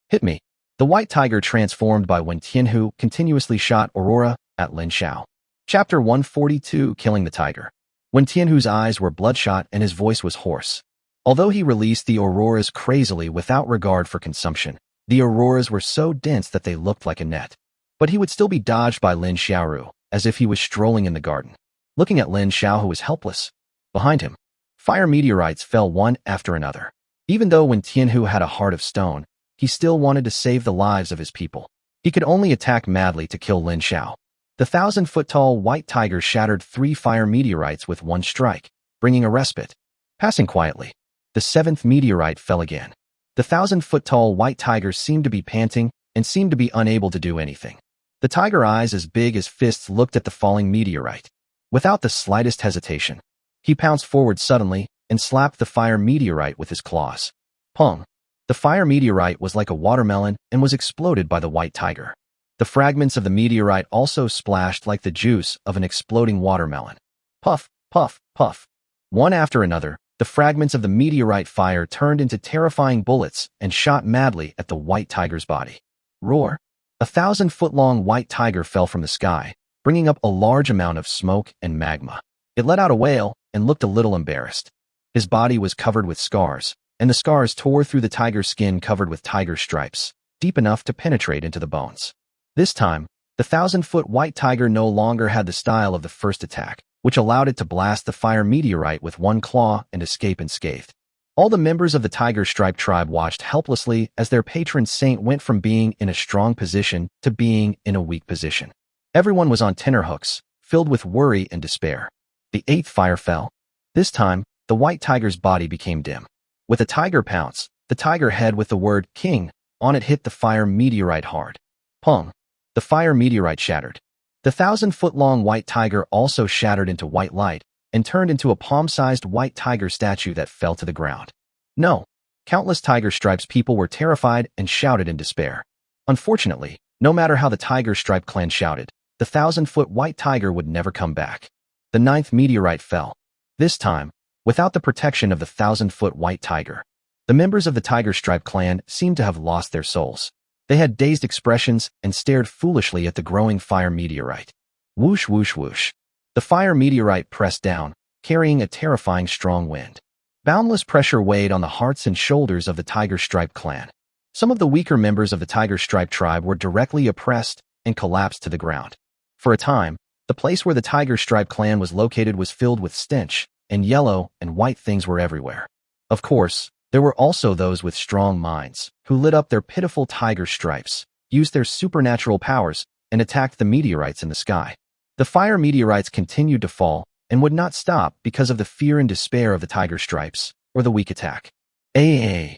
[SPEAKER 1] hit me. The white tiger transformed by Wen Tianhu continuously shot Aurora at Lin Xiao. Chapter 142, Killing the Tiger. Wen Tianhu's eyes were bloodshot and his voice was hoarse. Although he released the auroras crazily without regard for consumption, the auroras were so dense that they looked like a net. But he would still be dodged by Lin Xiaoru, as if he was strolling in the garden. Looking at Lin Xiao, who was helpless. Behind him, fire meteorites fell one after another. Even though Wen Tianhu had a heart of stone, he still wanted to save the lives of his people. He could only attack madly to kill Lin Xiao. The 1,000-foot-tall white tiger shattered 3 fire meteorites with one strike, bringing a respite. Passing quietly, the 7th meteorite fell again. The 1,000-foot-tall white tiger seemed to be panting and seemed to be unable to do anything. The tiger eyes as big as fists looked at the falling meteorite. Without the slightest hesitation, he pounced forward suddenly and slapped the fire meteorite with his claws. Pong! The fire meteorite was like a watermelon and was exploded by the white tiger. The fragments of the meteorite also splashed like the juice of an exploding watermelon. Puff, puff, puff. One after another, the fragments of the meteorite fire turned into terrifying bullets and shot madly at the white tiger's body. Roar! A 1,000-foot-long white tiger fell from the sky, bringing up a large amount of smoke and magma. It let out a wail and looked a little embarrassed. His body was covered with scars, and the scars tore through the tiger's skin covered with tiger stripes, deep enough to penetrate into the bones. This time, the 1,000-foot white tiger no longer had the style of the first attack, which allowed it to blast the fire meteorite with one claw and escape unscathed. All the members of the tiger stripe tribe watched helplessly as their patron saint went from being in a strong position to being in a weak position. Everyone was on tenterhooks, filled with worry and despair. The 8th fire fell. This time, the white tiger's body became dim. With a tiger pounce, the tiger head with the word king on it hit the fire meteorite hard. Pong! The fire meteorite shattered. The 1,000-foot-long white tiger also shattered into white light and turned into a palm-sized white tiger statue that fell to the ground. No! Countless tiger stripes people were terrified and shouted in despair. Unfortunately, no matter how the Tiger Stripe clan shouted, the 1,000-foot white tiger would never come back. The 9th meteorite fell. This time, without the protection of the 1,000-foot white tiger. The members of the Tiger Stripe clan seemed to have lost their souls. They had dazed expressions and stared foolishly at the growing fire meteorite. Whoosh, whoosh, whoosh. The fire meteorite pressed down, carrying a terrifying strong wind. Boundless pressure weighed on the hearts and shoulders of the Tiger Stripe clan. Some of the weaker members of the Tiger Stripe tribe were directly oppressed and collapsed to the ground. For a time, the place where the Tiger Stripe clan was located was filled with stench, and yellow and white things were everywhere. Of course, there were also those with strong minds, who lit up their pitiful tiger stripes, used their supernatural powers, and attacked the meteorites in the sky. The fire meteorites continued to fall, and would not stop because of the fear and despair of the tiger stripes, or the weak attack. Ay!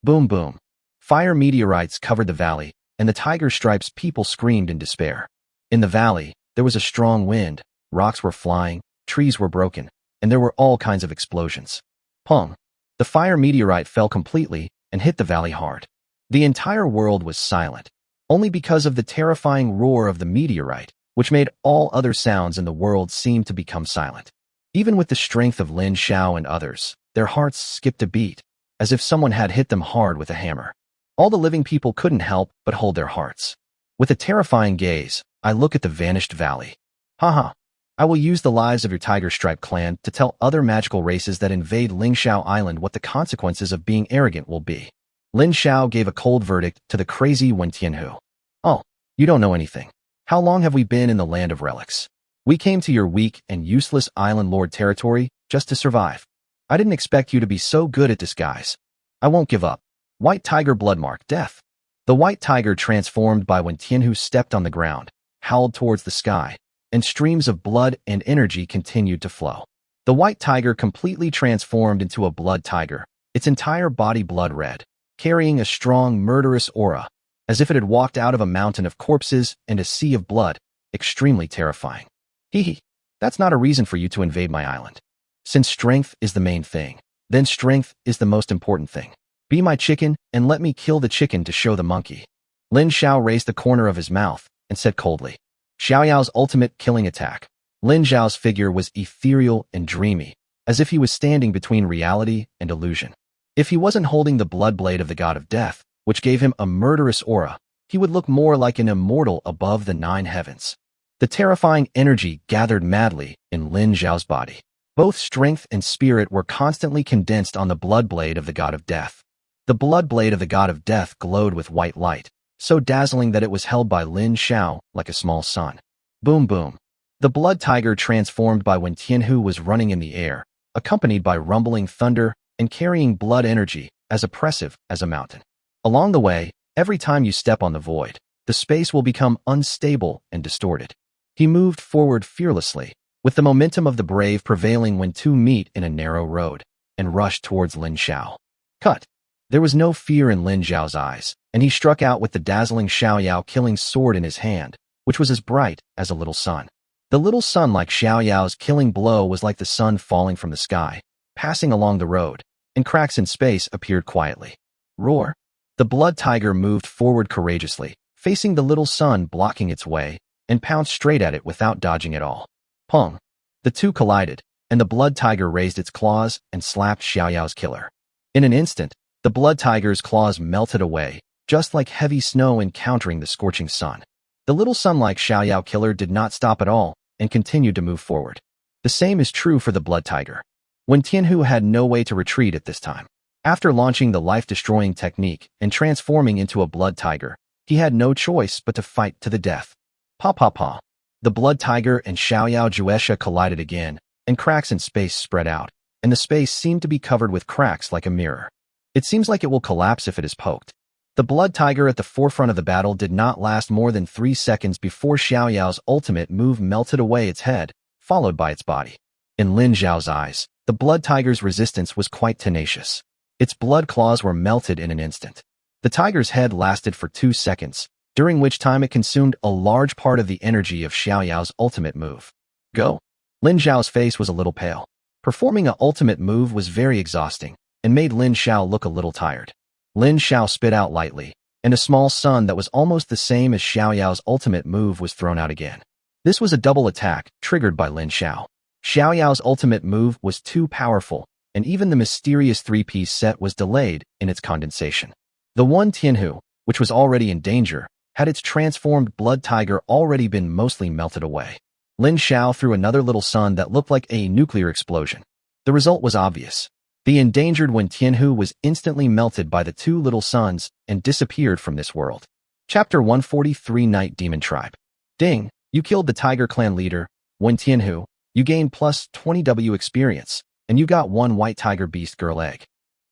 [SPEAKER 1] Boom boom. Fire meteorites covered the valley, and the tiger stripes people screamed in despair. In the valley, there was a strong wind, rocks were flying, trees were broken, and there were all kinds of explosions. Pong! The fire meteorite fell completely and hit the valley hard. The entire world was silent, only because of the terrifying roar of the meteorite, which made all other sounds in the world seem to become silent. Even with the strength of Lin Xiao and others, their hearts skipped a beat, as if someone had hit them hard with a hammer. All the living people couldn't help but hold their hearts. With a terrifying gaze, I look at the vanished valley. Haha. I will use the lives of your Tiger Stripe clan to tell other magical races that invade Ling Xiao Island what the consequences of being arrogant will be. Lin Xiao gave a cold verdict to the crazy Wen Tianhu. Oh, you don't know anything. How long have we been in the land of relics? We came to your weak and useless island lord territory just to survive. I didn't expect you to be so good at disguise. I won't give up. White tiger bloodmark, death. The white tiger transformed by when Tianhu stepped on the ground, howled towards the sky, and streams of blood and energy continued to flow. The white tiger completely transformed into a blood tiger, its entire body blood red, carrying a strong, murderous aura, as if it had walked out of a mountain of corpses and a sea of blood, extremely terrifying. Hee, that's not a reason for you to invade my island. Since strength is the main thing, then strength is the most important thing. Be my chicken and let me kill the chicken to show the monkey. Lin Xiao raised the corner of his mouth and said coldly. Xiaoyao's ultimate killing attack. Lin Xiao's figure was ethereal and dreamy, as if he was standing between reality and illusion. If he wasn't holding the blood blade of the god of death, which gave him a murderous aura, he would look more like an immortal above the 9 heavens. The terrifying energy gathered madly in Lin Xiao's body. Both strength and spirit were constantly condensed on the blood blade of the god of death. The blood blade of the god of death glowed with white light, so dazzling that it was held by Lin Xiao like a small sun. Boom boom. The blood tiger transformed by when Tianhu was running in the air, accompanied by rumbling thunder and carrying blood energy as oppressive as a mountain. Along the way, every time you step on the void, the space will become unstable and distorted. He moved forward fearlessly, with the momentum of the brave prevailing when two meet in a narrow road, and rushed towards Lin Xiao. Cut! There was no fear in Lin Xiao's eyes, and he struck out with the dazzling Xiaoyao killing sword in his hand, which was as bright as a little sun. The little sun like Xiaoyao's killing blow was like the sun falling from the sky, passing along the road, and cracks in space appeared quietly. Roar! The blood tiger moved forward courageously, facing the little sun blocking its way, and pounced straight at it without dodging at all. Pong! The two collided, and the blood tiger raised its claws and slapped Xiaoyao's killer. In an instant, the blood tiger's claws melted away, just like heavy snow encountering the scorching sun. The little sun-like Xiaoyao killer did not stop at all and continued to move forward. The same is true for the blood tiger. When Tianhu had no way to retreat at this time. After launching the life-destroying technique and transforming into a blood tiger, he had no choice but to fight to the death. Pa pa pa. The blood tiger and Xiaoyao Juesha collided again, and cracks in space spread out, and the space seemed to be covered with cracks like a mirror. It seems like it will collapse if it is poked. The blood tiger at the forefront of the battle did not last more than 3 seconds before Xiaoyao's ultimate move melted away its head, followed by its body. In Lin Xiao's eyes, The blood tiger's resistance was quite tenacious. Its blood claws were melted in an instant. The tiger's head lasted for 2 seconds, during which time it consumed a large part of the energy of Xiaoyao's ultimate move. Go! Lin Xiao's face was a little pale. Performing an ultimate move was very exhausting and made Lin Xiao look a little tired. Lin Xiao spit out lightly, and a small sun that was almost the same as Xiaoyao's ultimate move was thrown out again. This was a double attack, triggered by Lin Xiao. Xiaoyao's ultimate move was too powerful, and even the mysterious three-piece set was delayed in its condensation. The one Tianhu, which was already in danger, had its transformed blood tiger already been mostly melted away. Lin Xiao threw another little sun that looked like a nuclear explosion. The result was obvious. The endangered Wen Tianhu was instantly melted by the 2 little suns and disappeared from this world. Chapter 143 Night Demon Tribe. Ding! You killed the Tiger Clan leader, Wen Tianhu. You gained plus 20W experience, and you got 1 white tiger beast girl egg.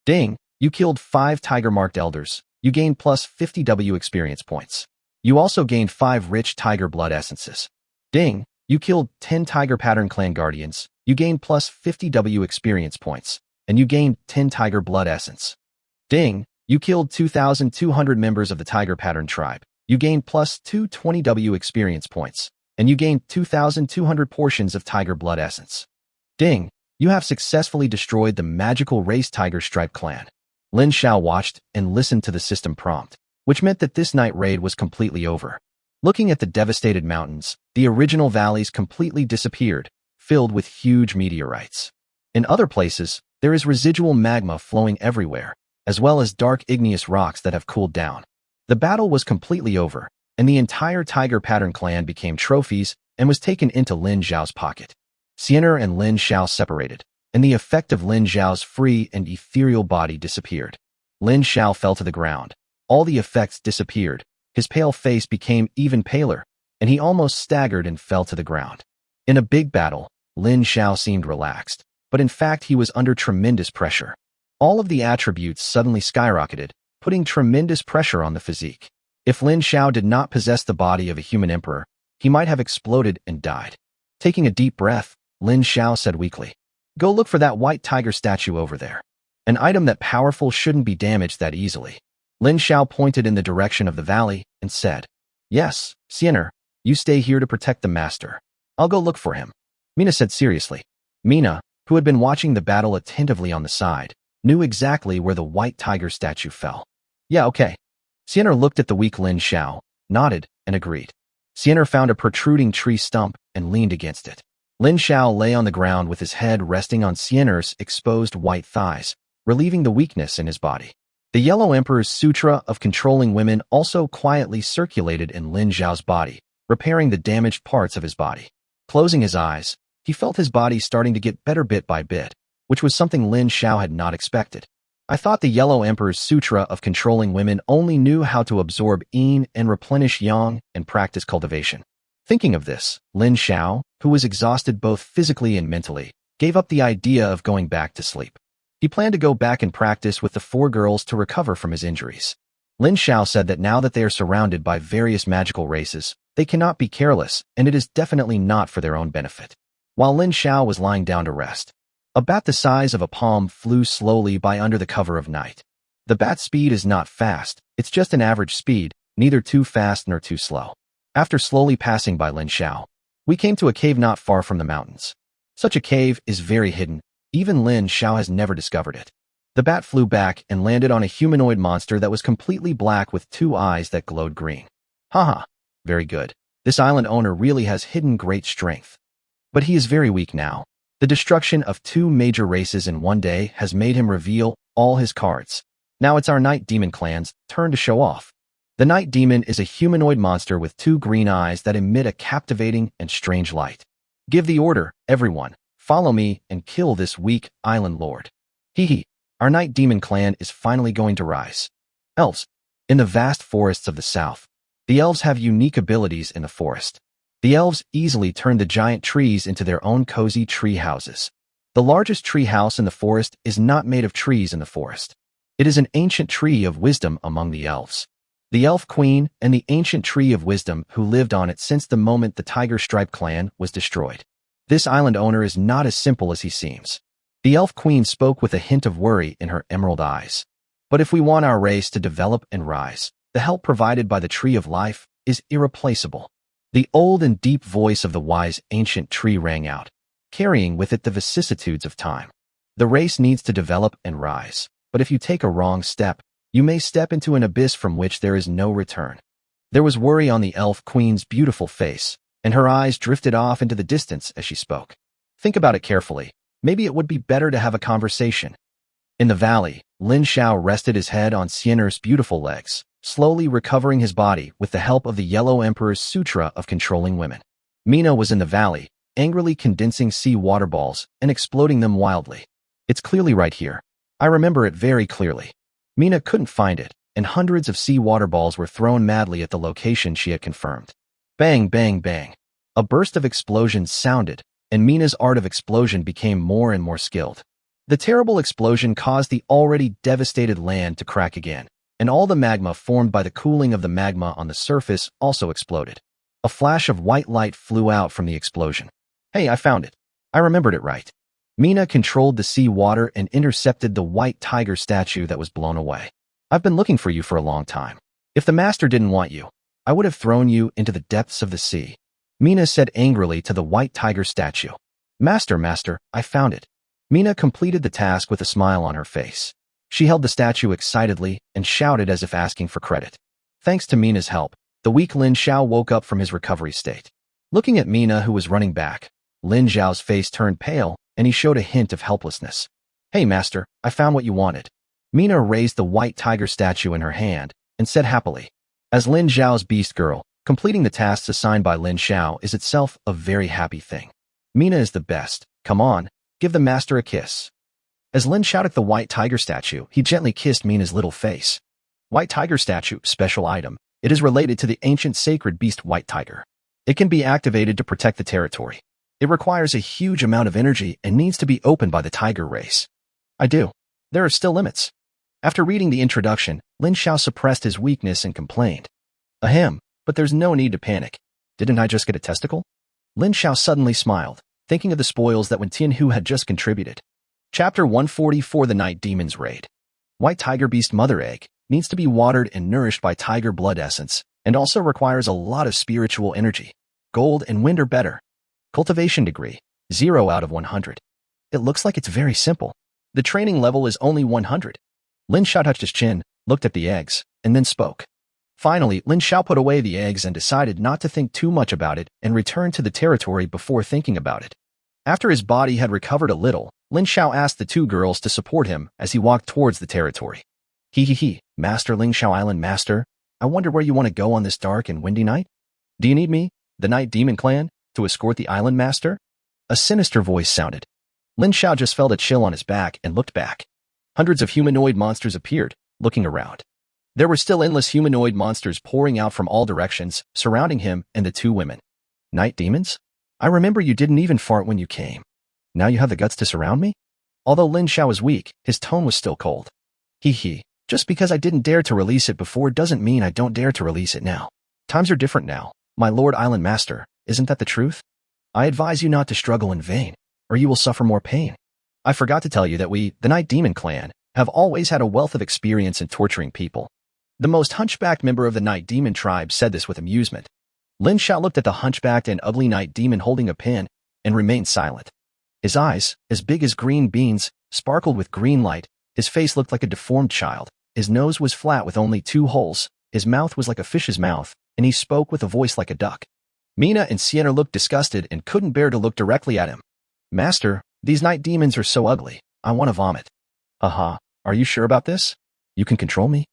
[SPEAKER 1] Ding! You killed 5 tiger-marked elders. You gained plus 50W experience points. You also gained 5 rich tiger blood essences. Ding! You killed 10 tiger pattern clan guardians. You gained plus 50W experience points, and you gained 10 tiger blood essence. Ding! You killed 2,200 members of the tiger pattern tribe. You gained plus 220W experience points, and you gained 2,200 portions of tiger blood essence. Ding! You have successfully destroyed the magical race tiger stripe clan. Lin Xiao watched and listened to the system prompt, which meant that this night raid was completely over. Looking at the devastated mountains, the original valleys completely disappeared, filled with huge meteorites. In other places, there is residual magma flowing everywhere, as well as dark igneous rocks that have cooled down. The battle was completely over, and the entire tiger pattern clan became trophies and was taken into Lin Xiao's pocket. Xianer and Lin Xiao separated, and the effect of Lin Xiao's free and ethereal body disappeared. Lin Xiao fell to the ground. All the effects disappeared. His pale face became even paler, and he almost staggered and fell to the ground. In a big battle, Lin Xiao seemed relaxed, but in fact he was under tremendous pressure. All of the attributes suddenly skyrocketed, putting tremendous pressure on the physique. If Lin Xiao did not possess the body of a human emperor, he might have exploded and died. Taking a deep breath, Lin Xiao said weakly, "Go look for that white tiger statue over there. An item that powerful shouldn't be damaged that easily." Lin Xiao pointed in the direction of the valley and said, "Yes, Xianer, you stay here to protect the master. I'll go look for him." Mina said seriously. Mina, who had been watching the battle attentively on the side, knew exactly where the white tiger statue fell. "Yeah, okay." Xianer looked at the weak Lin Xiao, nodded, and agreed. Xianer found a protruding tree stump and leaned against it. Lin Xiao lay on the ground with his head resting on Xianer's exposed white thighs, relieving the weakness in his body. The Yellow Emperor's Sutra of controlling women also quietly circulated in Lin Xiao's body, repairing the damaged parts of his body. Closing his eyes, he felt his body starting to get better bit by bit, which was something Lin Xiao had not expected. I thought the Yellow Emperor's Sutra of controlling women only knew how to absorb yin and replenish yang and practice cultivation. Thinking of this, Lin Xiao, who was exhausted both physically and mentally, gave up the idea of going back to sleep. He planned to go back and practice with the 4 girls to recover from his injuries. Lin Xiao said that now that they are surrounded by various magical races, they cannot be careless, and it is definitely not for their own benefit. While Lin Xiao was lying down to rest, a bat the size of a palm flew slowly by under the cover of night. The bat's speed is not fast, it's just an average speed, neither too fast nor too slow. After slowly passing by Lin Xiao, we came to a cave not far from the mountains. Such a cave is very hidden, even Lin Xiao has never discovered it. The bat flew back and landed on a humanoid monster that was completely black with 2 eyes that glowed green. Haha, very good. This island owner really has hidden great strength. But he is very weak now. The destruction of 2 major races in one day has made him reveal all his cards. Now it's our Night Demon clan's turn to show off. The Night Demon is a humanoid monster with 2 green eyes that emit a captivating and strange light. Give the order, everyone. Follow me and kill this weak island lord. Hee. Our Night Demon clan is finally going to rise. Elves. In the vast forests of the south, the elves have unique abilities in the forest. The elves easily turn the giant trees into their own cozy tree houses. The largest tree house in the forest is not made of trees in the forest. It is an ancient tree of wisdom among the elves. The elf queen and the ancient tree of wisdom who lived on it since the moment the Tiger Stripe clan was destroyed. This island owner is not as simple as he seems. The elf queen spoke with a hint of worry in her emerald eyes. But if we want our race to develop and rise, the help provided by the tree of life is irreplaceable. The old and deep voice of the wise ancient tree rang out, carrying with it the vicissitudes of time. The race needs to develop and rise, but if you take a wrong step, you may step into an abyss from which there is no return. There was worry on the elf queen's beautiful face, and her eyes drifted off into the distance as she spoke. Think about it carefully. Maybe it would be better to have a conversation. In the valley, Lin Xiao rested his head on Siener's beautiful legs, slowly recovering his body with the help of the Yellow Emperor's Sutra of controlling women. Mina was in the valley, angrily condensing sea water balls and exploding them wildly. It's clearly right here. I remember it very clearly. Mina couldn't find it, and hundreds of sea water balls were thrown madly at the location she had confirmed. Bang, bang, bang. A burst of explosions sounded, and Mina's art of explosion became more and more skilled. The terrible explosion caused the already devastated land to crack again, and all the magma formed by the cooling of the magma on the surface also exploded. A flash of white light flew out from the explosion. Hey, I found it. I remembered it right. Mina controlled the sea water and intercepted the white tiger statue that was blown away. I've been looking for you for a long time. If the master didn't want you, I would have thrown you into the depths of the sea. Mina said angrily to the white tiger statue. Master, I found it. Mina completed the task with a smile on her face. She held the statue excitedly and shouted as if asking for credit. Thanks to Mina's help, the weak Lin Xiao woke up from his recovery state. Looking at Mina, who was running back, Lin Xiao's face turned pale, and he showed a hint of helplessness. Hey, master, I found what you wanted. Mina raised the white tiger statue in her hand and said happily. As Lin Xiao's beast girl, completing the tasks assigned by Lin Xiao is itself a very happy thing. Mina is the best. Come on, give the master a kiss. As Lin Xiao took the white tiger statue, he gently kissed Mina's little face. White tiger statue, special item. It is related to the ancient sacred beast white tiger. It can be activated to protect the territory. It requires a huge amount of energy and needs to be opened by the tiger race. I do. There are still limits. After reading the introduction, Lin Xiao suppressed his weakness and complained. Ahem, but there's no need to panic. Didn't I just get a testicle? Lin Xiao suddenly smiled, thinking of the spoils that Wen Tianhu had just contributed. Chapter 144, The Night Demon's Raid. White tiger beast mother egg needs to be watered and nourished by tiger blood essence, and also requires a lot of spiritual energy. Gold and wind are better. Cultivation degree, 0 out of 100. It looks like it's very simple. The training level is only 100. Lin Xiao touched his chin, looked at the eggs, and then spoke. Finally, Lin Xiao put away the eggs and decided not to think too much about it and returned to the territory before thinking about it. After his body had recovered a little, Lin Xiao asked the two girls to support him as he walked towards the territory. Master Ling Xiao Island Master, I wonder where you want to go on this dark and windy night? Do you need me, the Night Demon Clan, to escort the island master? A sinister voice sounded. Lin Xiao just felt a chill on his back and looked back. Hundreds of humanoid monsters appeared, looking around. There were still endless humanoid monsters pouring out from all directions, surrounding him and the two women. Night demons? I remember you didn't even fart when you came. Now you have the guts to surround me? Although Lin Xiao was weak, his tone was still cold. Just because I didn't dare to release it before doesn't mean I don't dare to release it now. Times are different now, my Lord Island Master, isn't that the truth? I advise you not to struggle in vain, or you will suffer more pain. I forgot to tell you that we, the Night Demon Clan, have always had a wealth of experience in torturing people. The most hunchbacked member of the Night Demon tribe said this with amusement. Lin Xiao looked at the hunchbacked and ugly Night Demon holding a pin and remained silent. His eyes, as big as green beans, sparkled with green light. His face looked like a deformed child. His nose was flat with only 2 holes. His mouth was like a fish's mouth, and he spoke with a voice like a duck. Mina and Sienna looked disgusted and couldn't bear to look directly at him. Master, these night demons are so ugly. I want to vomit. Haha, are you sure about this? You can control me?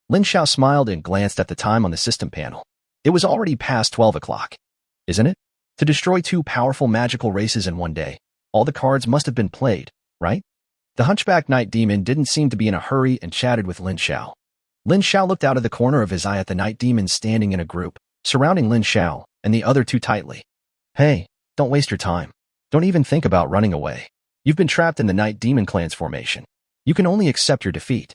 [SPEAKER 1] Lin Xiao smiled and glanced at the time on the system panel. It was already past 12 o'clock. Isn't it? To destroy 2 powerful magical races in one day, all the cards must have been played, right? The hunchback night demon didn't seem to be in a hurry and chatted with Lin Xiao. Lin Xiao looked out of the corner of his eye at the night demons standing in a group, surrounding Lin Xiao and the other 2 tightly. Hey, don't waste your time. Don't even think about running away. You've been trapped in the Night Demon Clan's formation. You can only accept your defeat.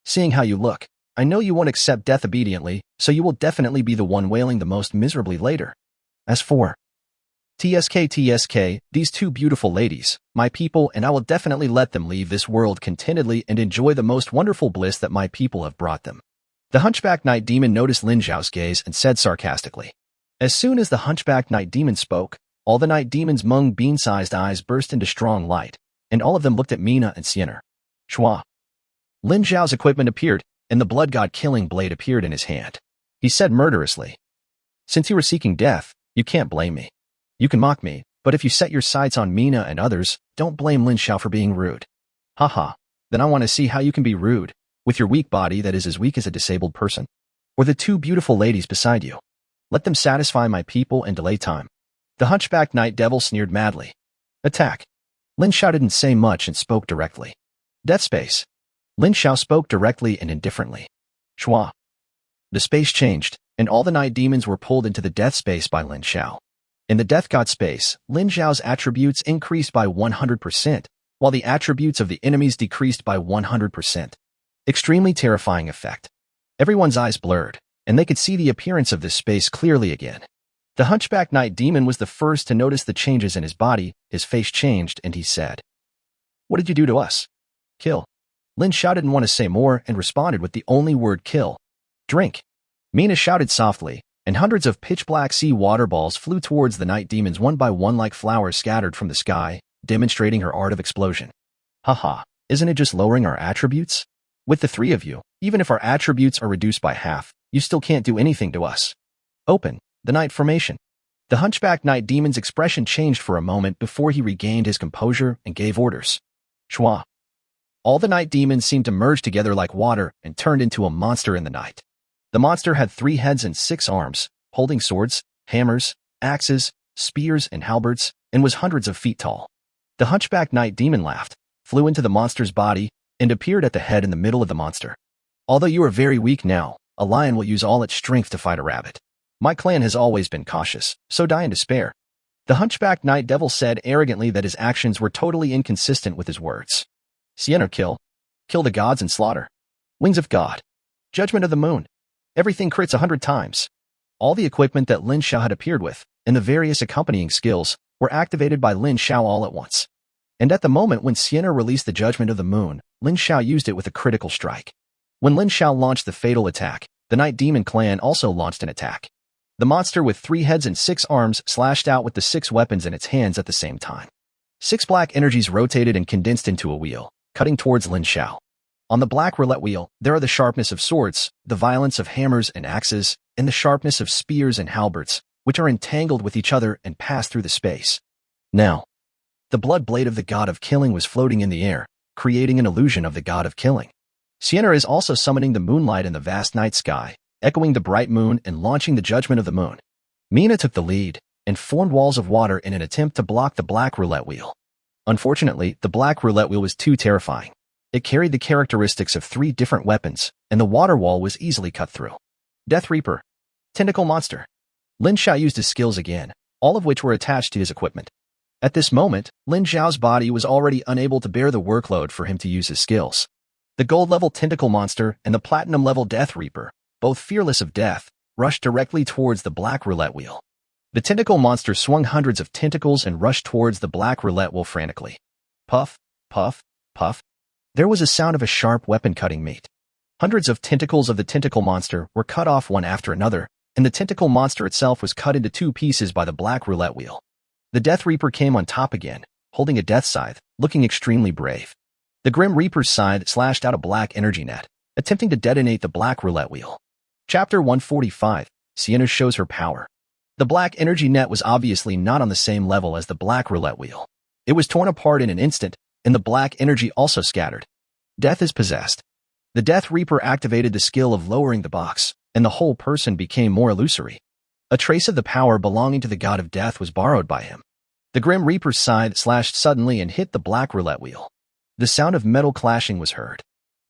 [SPEAKER 1] Seeing how you look, I know you won't accept death obediently, so you will definitely be the one wailing the most miserably later. As for TSK, these two beautiful ladies, my people, and I will definitely let them leave this world contentedly and enjoy the most wonderful bliss that my people have brought them. The hunchback night demon noticed Lin Xiao's gaze and said sarcastically. As soon as the hunchback night demon spoke, all the night demon's mung bean-sized eyes burst into strong light, and all of them looked at Mina and Sienna. Shua. Lin Xiao's equipment appeared, and the blood god killing blade appeared in his hand. He said murderously, "Since you were seeking death, you can't blame me. You can mock me, but if you set your sights on Mina and others, don't blame Lin Xiao for being rude. Haha, then I want to see how you can be rude, with your weak body that is as weak as a disabled person. Or the two beautiful ladies beside you. Let them satisfy my people and delay time." The hunchback night devil sneered madly. Attack. Lin Xiao didn't say much and spoke directly. Death space. Lin Xiao spoke directly and indifferently. Shua. The space changed, and all the night demons were pulled into the death space by Lin Xiao. In the death god space, Lin Xiao's attributes increased by 100%, while the attributes of the enemies decreased by 100%. Extremely terrifying effect. Everyone's eyes blurred, and they could see the appearance of this space clearly again. The hunchback night demon was the first to notice the changes in his body. His face changed, and he said, "What did you do to us?" "Kill." Lin Xiao didn't want to say more and responded with the only word kill. "Drink." Mina shouted softly, and hundreds of pitch-black sea water balls flew towards the night demons one by one like flowers scattered from the sky, demonstrating her art of explosion. Haha, isn't it just lowering our attributes? With the three of you, even if our attributes are reduced by half, you still can't do anything to us. Open the night formation. The hunchback night demon's expression changed for a moment before he regained his composure and gave orders. Shua. All the night demons seemed to merge together like water and turned into a monster in the night. The monster had 3 heads and 6 arms, holding swords, hammers, axes, spears, and halberds, and was hundreds of feet tall. The hunchback night demon laughed, flew into the monster's body, and appeared at the head in the middle of the monster. Although you are very weak now, a lion will use all its strength to fight a rabbit. My clan has always been cautious, so die in despair. The hunchback night devil said arrogantly that his actions were totally inconsistent with his words. Sienna kill. Kill the gods and slaughter. Wings of God. Judgment of the moon. Everything crits 100 times. All the equipment that Lin Xiao had appeared with, and the various accompanying skills, were activated by Lin Xiao all at once. And at the moment when Sienna released the Judgment of the Moon, Lin Xiao used it with a critical strike. When Lin Xiao launched the fatal attack, the Night Demon clan also launched an attack. The monster with 3 heads and 6 arms slashed out with the 6 weapons in its hands at the same time. 6 black energies rotated and condensed into a wheel, cutting towards Lin Xiao. On the black roulette wheel, there are the sharpness of swords, the violence of hammers and axes, and the sharpness of spears and halberds, which are entangled with each other and pass through the space. Now, the blood blade of the god of killing was floating in the air, creating an illusion of the god of killing. Sienna is also summoning the moonlight in the vast night sky, echoing the bright moon and launching the judgment of the moon. Mina took the lead and formed walls of water in an attempt to block the black roulette wheel. Unfortunately, the black roulette wheel was too terrifying. It carried the characteristics of 3 different weapons, and the water wall was easily cut through. Death Reaper. Tentacle Monster. Lin Xiao used his skills again, all of which were attached to his equipment. At this moment, Lin Xiao's body was already unable to bear the workload for him to use his skills. The gold-level Tentacle Monster and the platinum-level Death Reaper, both fearless of death, rushed directly towards the black roulette wheel. The Tentacle Monster swung hundreds of tentacles and rushed towards the black roulette wheel frantically. Puff, puff, puff. There was a sound of a sharp weapon cutting meat. Hundreds of tentacles of the Tentacle Monster were cut off one after another, and the Tentacle Monster itself was cut into 2 pieces by the black roulette wheel. The Death Reaper came on top again, holding a death scythe, looking extremely brave. The Grim Reaper's scythe slashed out a black energy net, attempting to detonate the black roulette wheel. Chapter 145, Sienna shows her power. The black energy net was obviously not on the same level as the black roulette wheel. It was torn apart in an instant, and the black energy also scattered. Death is possessed. The Death Reaper activated the skill of lowering the box, and the whole person became more illusory. A trace of the power belonging to the god of death was borrowed by him. The Grim Reaper's scythe slashed suddenly and hit the black roulette wheel. The sound of metal clashing was heard.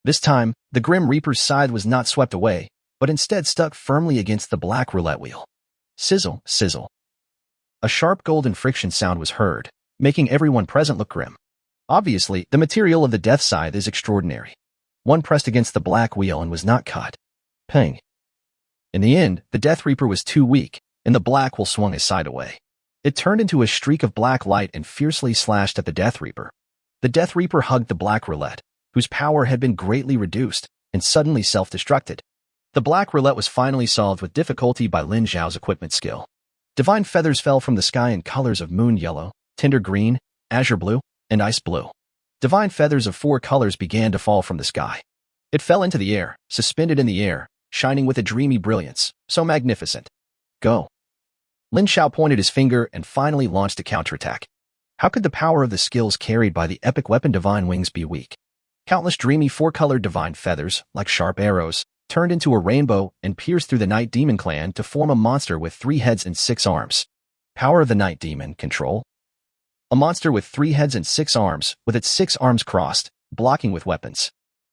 [SPEAKER 1] This time, the Grim Reaper's scythe was not swept away, but instead stuck firmly against the black roulette wheel. Sizzle, sizzle. A sharp golden friction sound was heard, making everyone present look grim. Obviously, the material of the death scythe is extraordinary. One pressed against the black wheel and was not cut. Pang. In the end, the Death Reaper was too weak, and the black wheel swung his side away. It turned into a streak of black light and fiercely slashed at the Death Reaper. The Death Reaper hugged the Black Roulette, whose power had been greatly reduced, and suddenly self-destructed. The Black Roulette was finally solved with difficulty by Lin Xiao's equipment skill. Divine feathers fell from the sky in colors of moon yellow, tinder green, azure blue, and ice blue. Divine feathers of 4 colors began to fall from the sky. It fell into the air, suspended in the air, shining with a dreamy brilliance, so magnificent. Go. Lin Xiao pointed his finger and finally launched a counterattack. How could the power of the skills carried by the epic weapon Divine Wings be weak? Countless dreamy 4-colored divine feathers, like sharp arrows, turned into a rainbow and pierced through the Night Demon clan to form a monster with 3 heads and 6 arms. Power of the Night Demon, control. A monster with 3 heads and 6 arms, with its 6 arms crossed, blocking with weapons.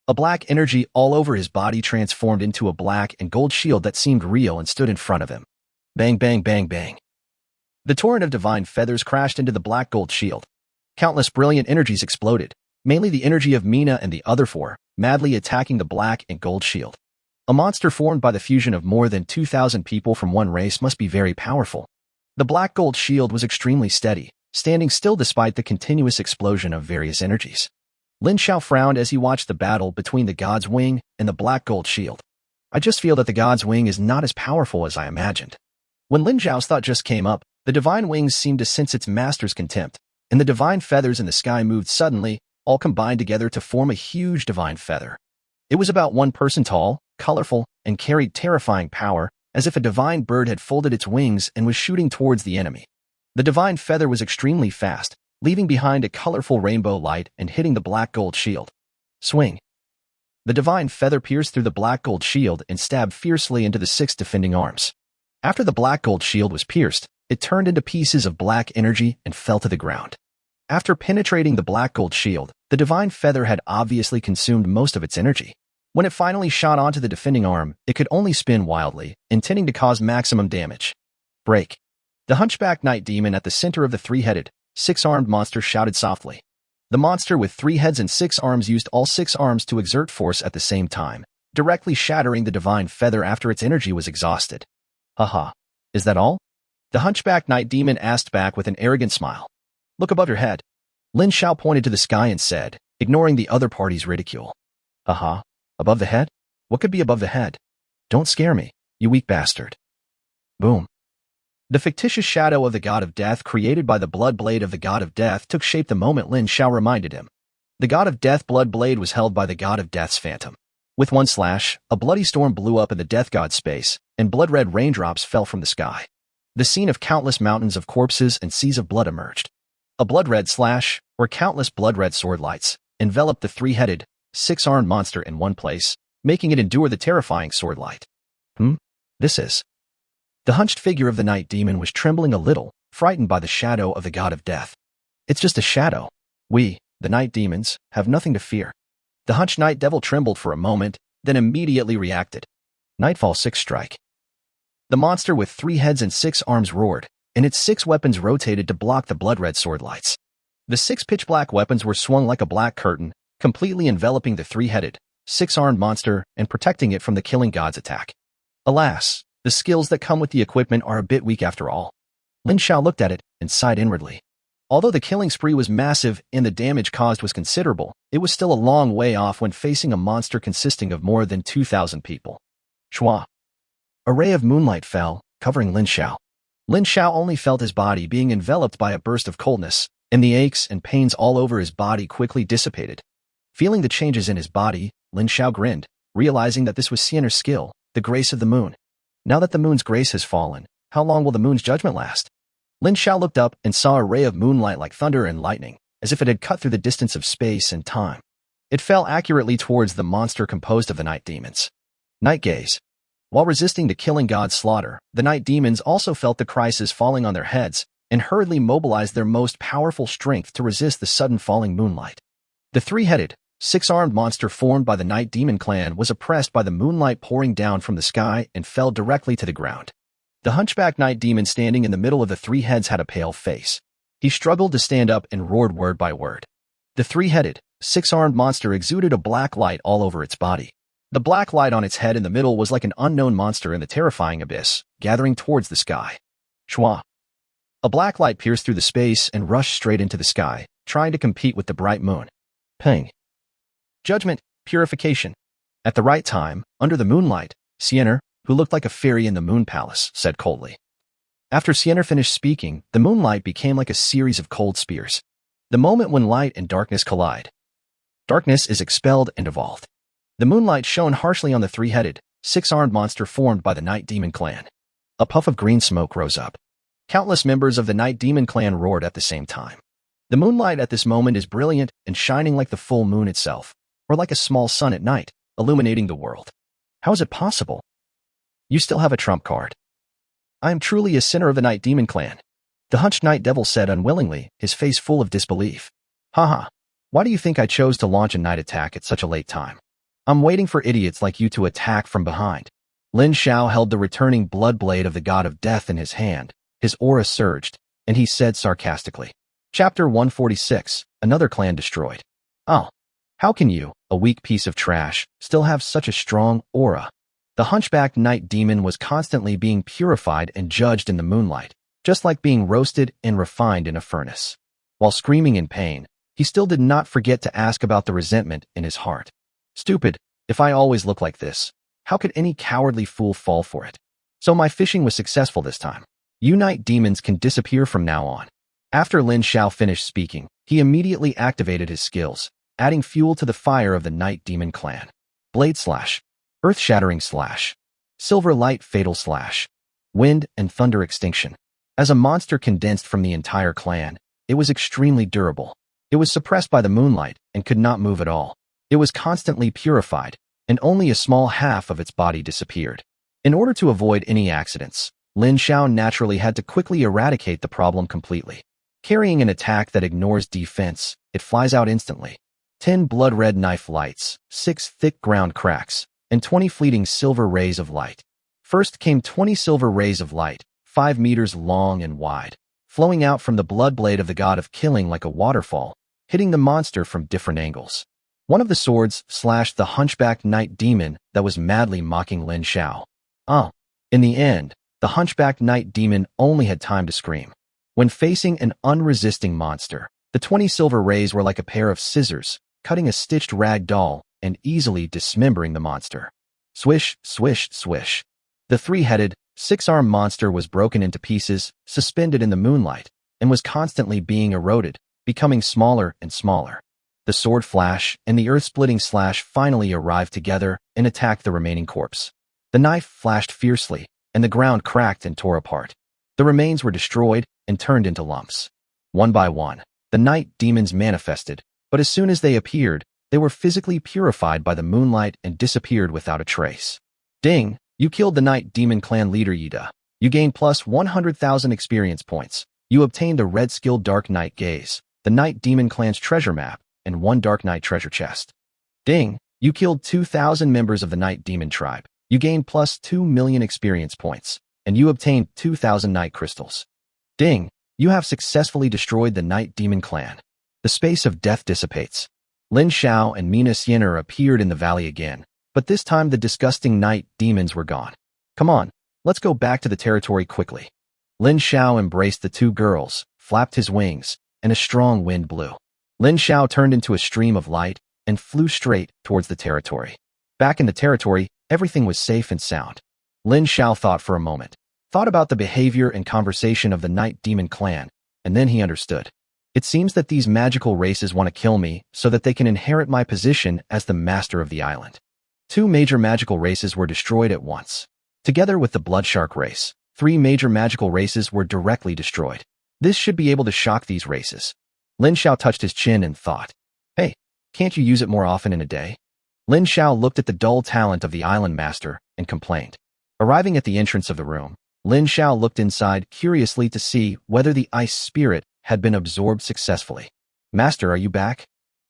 [SPEAKER 1] A black energy all over his body transformed into a black and gold shield that seemed real and stood in front of him. Bang, bang, bang, bang. The torrent of divine feathers crashed into the black gold shield. Countless brilliant energies exploded, mainly the energy of Mina and the other 4, madly attacking the black and gold shield. A monster formed by the fusion of more than 2,000 people from one race must be very powerful. The black gold shield was extremely steady, standing still despite the continuous explosion of various energies. Lin Xiao frowned as he watched the battle between the God's Wing and the black gold shield. I just feel that the God's Wing is not as powerful as I imagined. When Lin Xiao's thought just came up, the divine wings seemed to sense its master's contempt, and the divine feathers in the sky moved suddenly, all combined together to form a huge divine feather. It was about 1 person tall, colorful, and carried terrifying power, as if a divine bird had folded its wings and was shooting towards the enemy. The divine feather was extremely fast, leaving behind a colorful rainbow light and hitting the black gold shield. Swing. The divine feather pierced through the black gold shield and stabbed fiercely into the 6 defending arms. After the black gold shield was pierced, it turned into pieces of black energy and fell to the ground. After penetrating the black gold shield, the divine feather had obviously consumed most of its energy. When it finally shot onto the defending arm, it could only spin wildly, intending to cause maximum damage. Break. The hunchback night demon at the center of the 3-headed, 6-armed monster shouted softly. The monster with 3 heads and 6 arms used all 6 arms to exert force at the same time, directly shattering the divine feather after its energy was exhausted. Haha. Is that all? The hunchback night demon asked back with an arrogant smile. Look above your head. Lin Xiao pointed to the sky and said, ignoring the other party's ridicule. Haha. Above the head? What could be above the head? Don't scare me, you weak bastard. Boom. The fictitious shadow of the god of death created by the blood blade of the god of death took shape the moment Lin Xiao reminded him. The god of death blood blade was held by the god of death's phantom. With 1 slash, a bloody storm blew up in the death god's space, and blood-red raindrops fell from the sky. The scene of countless mountains of corpses and seas of blood emerged. A blood-red slash, or countless blood-red sword lights, enveloped the 3-headed, 6-armed monster in one place, making it endure the terrifying sword light. This is... The hunched figure of the night demon was trembling a little, frightened by the shadow of the god of death. It's just a shadow. We, the night demons, have nothing to fear. The hunched night devil trembled for a moment, then immediately reacted. Nightfall 6 strike. The monster with 3 heads and 6 arms roared, and its 6 weapons rotated to block the blood-red sword lights. The 6 pitch-black weapons were swung like a black curtain, completely enveloping the 3-headed, 6-armed monster and protecting it from the killing god's attack. Alas, the skills that come with the equipment are a bit weak after all. Lin Xiao looked at it and sighed inwardly. Although the killing spree was massive and the damage caused was considerable, it was still a long way off when facing a monster consisting of more than 2,000 people. Shwa. A ray of moonlight fell, covering Lin Xiao. Lin Xiao only felt his body being enveloped by a burst of coldness, and the aches and pains all over his body quickly dissipated. Feeling the changes in his body, Lin Xiao grinned, realizing that this was Siener's skill, the grace of the moon. Now that the moon's grace has fallen, how long will the moon's judgment last? Lin Xiao looked up and saw a ray of moonlight like thunder and lightning, as if it had cut through the distance of space and time. It fell accurately towards the monster composed of the night demons. Night gaze. While resisting the killing god's slaughter, the night demons also felt the crisis falling on their heads and hurriedly mobilized their most powerful strength to resist the sudden falling moonlight. The 3-headed, 6-armed monster formed by the night demon clan was oppressed by the moonlight pouring down from the sky and fell directly to the ground. The hunchback night demon standing in the middle of the 3 heads had a pale face. He struggled to stand up and roared word by word. The 3-headed, 6-armed monster exuded a black light all over its body. The black light on its head in the middle was like an unknown monster in the terrifying abyss, gathering towards the sky. Shwa. A black light pierced through the space and rushed straight into the sky, trying to compete with the bright moon. Ping. Judgment, purification. At the right time, under the moonlight, Siener, who looked like a fairy in the moon palace, said coldly. After Siener finished speaking, the moonlight became like a series of cold spears. The moment when light and darkness collide. Darkness is expelled and evolved. The moonlight shone harshly on the three-headed, six-armed monster formed by the Night Demon clan. A puff of green smoke rose up. Countless members of the Night Demon clan roared at the same time. The moonlight at this moment is brilliant and shining like the full moon itself, or like a small sun at night, illuminating the world. How is it possible? You still have a trump card. I am truly a sinner of the Night Demon clan. The hunched Night Devil said unwillingly, his face full of disbelief. Haha, why do you think I chose to launch a night attack at such a late time? I'm waiting for idiots like you to attack from behind. Lin Xiao held the returning blood blade of the god of death in his hand. His aura surged, and he said sarcastically. Chapter 146, Another Clan Destroyed. Oh, how can you, a weak piece of trash, still have such a strong aura? The hunchbacked Night Demon was constantly being purified and judged in the moonlight, just like being roasted and refined in a furnace. While screaming in pain, he still did not forget to ask about the resentment in his heart. Stupid, if I always look like this, how could any cowardly fool fall for it? So my fishing was successful this time. You Night Demons can disappear from now on. After Lin Xiao finished speaking, he immediately activated his skills, adding fuel to the fire of the Night Demon clan. Blade Slash. Earth-shattering slash. Silver light fatal slash. Wind and thunder extinction. As a monster condensed from the entire clan, it was extremely durable. It was suppressed by the moonlight and could not move at all. It was constantly purified, and only a small half of its body disappeared. In order to avoid any accidents, Lin Xiao naturally had to quickly eradicate the problem completely. Carrying an attack that ignores defense, it flies out instantly. 10 blood-red knife lights, 6 thick ground cracks, and 20 fleeting silver rays of light. First came 20 silver rays of light, 5 meters long and wide, flowing out from the blood blade of the god of killing like a waterfall, hitting the monster from different angles. One of the swords slashed the hunchbacked Night Demon that was madly mocking Lin Xiao. In the end, the hunchbacked Night Demon only had time to scream. When facing an unresisting monster, the 20 silver rays were like a pair of scissors, cutting a stitched rag doll and easily dismembering the monster. Swish, swish, swish. The three-headed, six-armed monster was broken into pieces, suspended in the moonlight, and was constantly being eroded, becoming smaller and smaller. The sword flash and the earth-splitting slash finally arrived together and attacked the remaining corpse. The knife flashed fiercely, and the ground cracked and tore apart. The remains were destroyed and turned into lumps. One by one, the Night Demons manifested, but as soon as they appeared, they were physically purified by the moonlight and disappeared without a trace. Ding! You killed the Night Demon clan leader Yida. You gained plus 100,000 experience points. You obtained the red skill Dark Night Gaze, the Night Demon clan's treasure map, and 1 Dark Night treasure chest. Ding! You killed 2,000 members of the Night Demon tribe. You gained plus 2 million experience points, and you obtained 2,000 Night crystals. Ding! You have successfully destroyed the Night Demon clan. The space of death dissipates. Lin Xiao and Mina Siener appeared in the valley again, but this time the disgusting Night Demons were gone. Come on, let's go back to the territory quickly. Lin Xiao embraced the two girls, flapped his wings, and a strong wind blew. Lin Xiao turned into a stream of light and flew straight towards the territory. Back in the territory, everything was safe and sound. Lin Xiao thought for a moment, thought about the behavior and conversation of the Night Demon clan, and then he understood. It seems that these magical races want to kill me so that they can inherit my position as the master of the island. 2 major magical races were destroyed at once. Together with the Blood Shark race, 3 major magical races were directly destroyed. This should be able to shock these races. Lin Xiao touched his chin and thought, hey, can't you use it more often in a day? Lin Xiao looked at the dull talent of the island master and complained. Arriving at the entrance of the room, Lin Xiao looked inside curiously to see whether the ice spirit had been absorbed successfully. Master, are you back?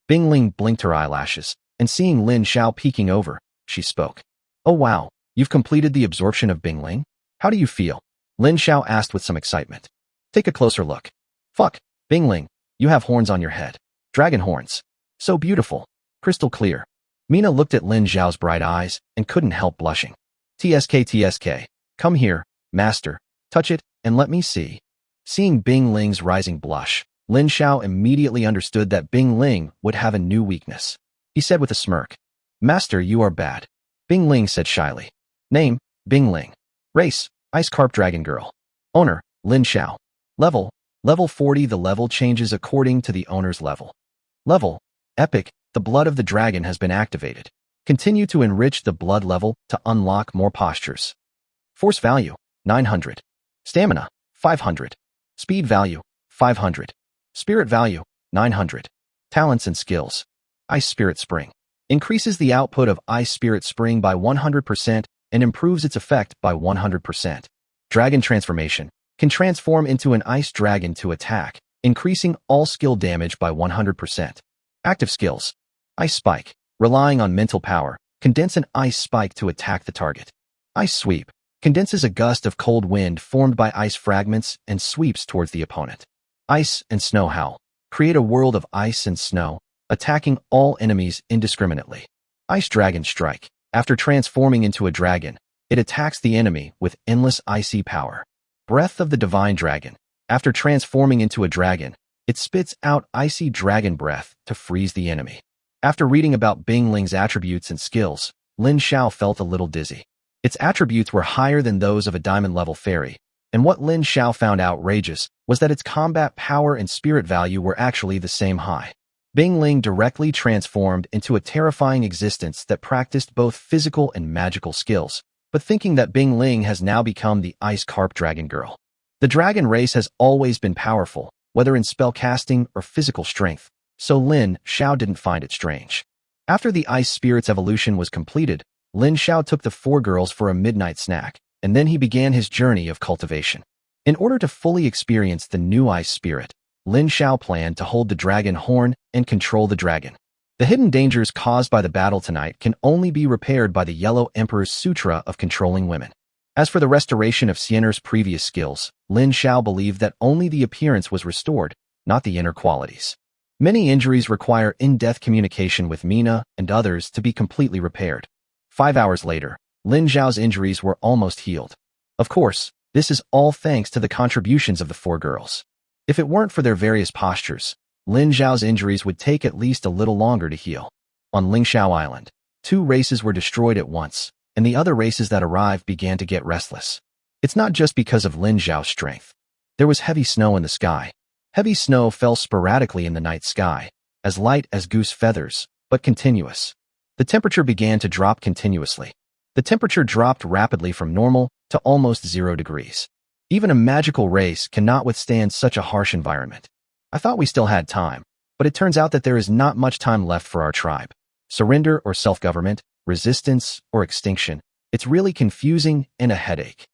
[SPEAKER 1] Bingling blinked her eyelashes, and seeing Lin Xiao peeking over, she spoke. Oh wow, you've completed the absorption of Bingling? How do you feel? Lin Xiao asked with some excitement. Take a closer look. Fuck, Bingling, you have horns on your head. Dragon horns. So beautiful. Crystal clear. Mina looked at Lin Xiao's bright eyes and couldn't help blushing. TSK, come here, master, touch it, and let me see. Seeing Bing Ling's rising blush, Lin Xiao immediately understood that Bing Ling would have a new weakness. He said with a smirk, "Master, you are bad." Bing Ling said shyly. Name, Bing Ling. Race, Ice Carp Dragon Girl. Owner, Lin Xiao. Level 40. The level changes according to the owner's level. Level, Epic, the blood of the dragon has been activated. Continue to enrich the blood level to unlock more postures. Force value, 900. Stamina, 500. Speed value, 500. Spirit value, 900. Talents and skills. Ice Spirit Spring. Increases the output of Ice Spirit Spring by 100% and improves its effect by 100%. Dragon Transformation. Can transform into an ice dragon to attack, increasing all skill damage by 100%. Active skills. Ice Spike. Relying on mental power, condense an ice spike to attack the target. Ice Sweep. Condenses a gust of cold wind formed by ice fragments and sweeps towards the opponent. Ice and Snow Howl. Create a world of ice and snow, attacking all enemies indiscriminately. Ice Dragon Strike. After transforming into a dragon, it attacks the enemy with endless icy power. Breath of the Divine Dragon. After transforming into a dragon, it spits out icy dragon breath to freeze the enemy. After reading about Bing Ling's attributes and skills, Lin Xiao felt a little dizzy. Its attributes were higher than those of a diamond-level fairy, and what Lin Xiao found outrageous was that its combat power and spirit value were actually the same high. Bing Ling directly transformed into a terrifying existence that practiced both physical and magical skills, but thinking that Bing Ling has now become the Ice Carp Dragon Girl. The dragon race has always been powerful, whether in spellcasting or physical strength, so Lin Xiao didn't find it strange. After the Ice Spirit's evolution was completed, Lin Xiao took the four girls for a midnight snack, and then he began his journey of cultivation. In order to fully experience the new Ice Spirit, Lin Xiao planned to hold the dragon horn and control the dragon. The hidden dangers caused by the battle tonight can only be repaired by the Yellow Emperor's Sutra of controlling women. As for the restoration of Siener's previous skills, Lin Xiao believed that only the appearance was restored, not the inner qualities. Many injuries require in-depth communication with Mina and others to be completely repaired. 5 hours later, Lin Xiao's injuries were almost healed. Of course, this is all thanks to the contributions of the four girls. If it weren't for their various postures, Lin Xiao's injuries would take at least a little longer to heal. On Lingxiao Island, 2 races were destroyed at once, and the other races that arrived began to get restless. It's not just because of Lin Xiao's strength. There was heavy snow in the sky. Heavy snow fell sporadically in the night sky, as light as goose feathers, but continuous. The temperature began to drop continuously. The temperature dropped rapidly from normal to almost 0 degrees. Even a magical race cannot withstand such a harsh environment. I thought we still had time, but it turns out that there is not much time left for our tribe. Surrender or self-government, resistance or extinction, it's really confusing and a headache.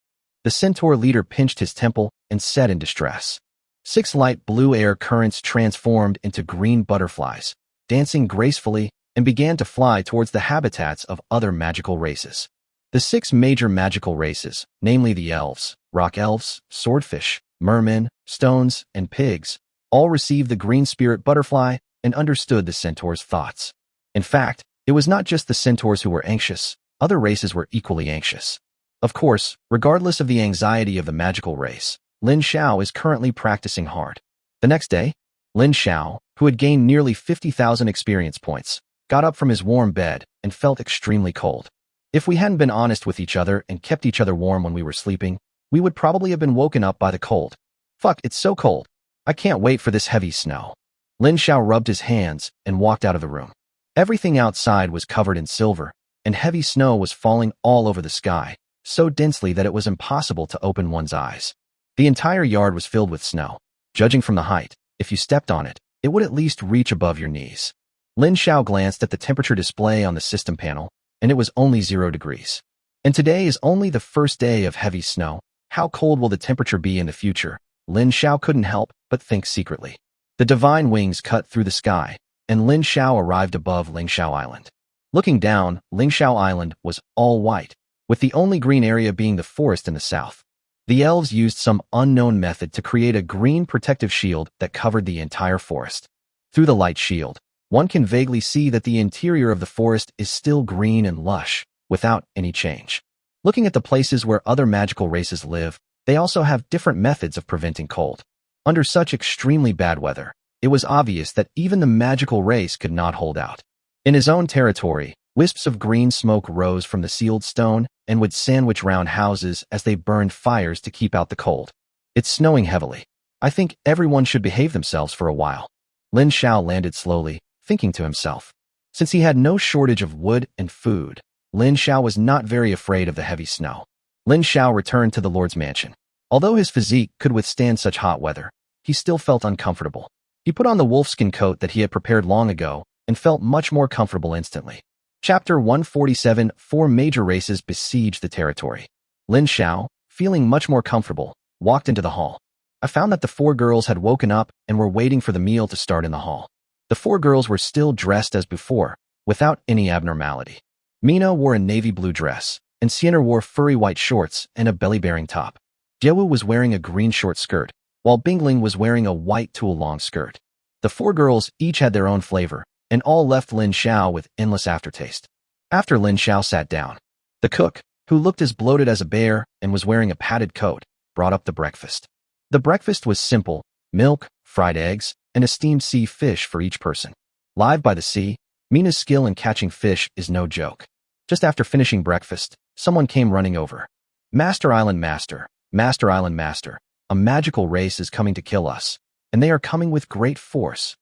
[SPEAKER 1] The centaur leader pinched his temple and said in distress. 6 light blue air currents transformed into green butterflies, dancing gracefully, and began to fly towards the habitats of other magical races. The 6 major magical races, namely the elves, rock elves, swordfish, mermen, stones, and pigs, all received the green spirit butterfly and understood the centaur's thoughts. In fact, it was not just the centaurs who were anxious, other races were equally anxious. Of course, regardless of the anxiety of the magical race, Lin Xiao is currently practicing hard. The next day, Lin Xiao, who had gained nearly 50,000 experience points, got up from his warm bed and felt extremely cold. If we hadn't been honest with each other and kept each other warm when we were sleeping, we would probably have been woken up by the cold. Fuck, it's so cold. I can't wait for this heavy snow. Lin Xiao rubbed his hands and walked out of the room. Everything outside was covered in silver, and heavy snow was falling all over the sky, so densely that it was impossible to open one's eyes. The entire yard was filled with snow. Judging from the height, if you stepped on it, it would at least reach above your knees. Lin Xiao glanced at the temperature display on the system panel, and it was only 0 degrees. And today is only the first day of heavy snow. How cold will the temperature be in the future? Lin Xiao couldn't help but think secretly. The divine wings cut through the sky, and Lin Xiao arrived above Lingxiao Island. Looking down, Lingxiao Island was all white, with the only green area being the forest in the south. The elves used some unknown method to create a green protective shield that covered the entire forest. Through the light shield, one can vaguely see that the interior of the forest is still green and lush, without any change. Looking at the places where other magical races live, They also have different methods of preventing cold. Under such extremely bad weather, it was obvious that even the magical race could not hold out. In his own territory, wisps of green smoke rose from the sealed stone and would sandwich round houses as they burned fires to keep out the cold. It's snowing heavily. I think everyone should behave themselves for a while. Lin Xiao landed slowly, thinking to himself. Since he had no shortage of wood and food, Lin Xiao was not very afraid of the heavy snow. Lin Xiao returned to the Lord's mansion. Although his physique could withstand such hot weather, he still felt uncomfortable. He put on the wolfskin coat that he had prepared long ago and felt much more comfortable instantly. Chapter 147. 4 major races besiege the territory. Lin Xiao, feeling much more comfortable, walked into the hall. I found that the 4 girls had woken up and were waiting for the meal to start in the hall. The 4 girls were still dressed as before, without any abnormality. Mina wore a navy blue dress, and Sienna wore furry white shorts and a belly-bearing top. Jiewu was wearing a green short skirt, while Bingling was wearing a white tulle-long skirt. The 4 girls each had their own flavor, and all left Lin Xiao with endless aftertaste. After Lin Xiao sat down, the cook, who looked as bloated as a bear and was wearing a padded coat, brought up the breakfast. The breakfast was simple: milk, fried eggs, and a steamed sea fish for each person. Live by the sea, Mina's skill in catching fish is no joke. Just after finishing breakfast, someone came running over. Master Island Master, Master Island Master, a magical race is coming to kill us, and they are coming with great force.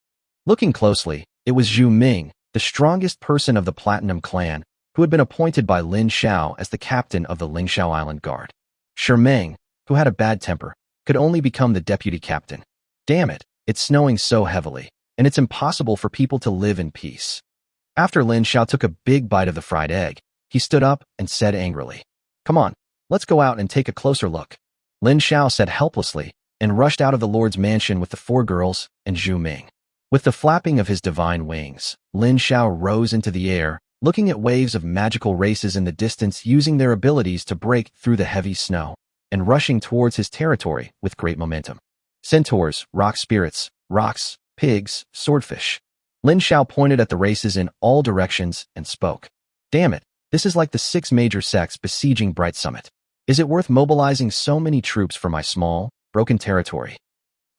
[SPEAKER 1] Looking closely, it was Zhu Ming, the strongest person of the Platinum clan, who had been appointed by Lin Xiao as the captain of the Ling Xiao Island Guard. Meng, who had a bad temper, could only become the deputy captain. Damn it, it's snowing so heavily, and it's impossible for people to live in peace. After Lin Xiao took a big bite of the fried egg, he stood up and said angrily, "Come on, let's go out and take a closer look." Lin Xiao said helplessly and rushed out of the Lord's mansion with the 4 girls and Zhu Ming. With the flapping of his divine wings, Lin Xiao rose into the air, looking at waves of magical races in the distance using their abilities to break through the heavy snow, and rushing towards his territory with great momentum. Centaurs, rock spirits, rocks, pigs, swordfish. Lin Xiao pointed at the races in all directions and spoke. Damn it, this is like the 6 major sects besieging Bright Summit. Is it worth mobilizing so many troops for my small, broken territory?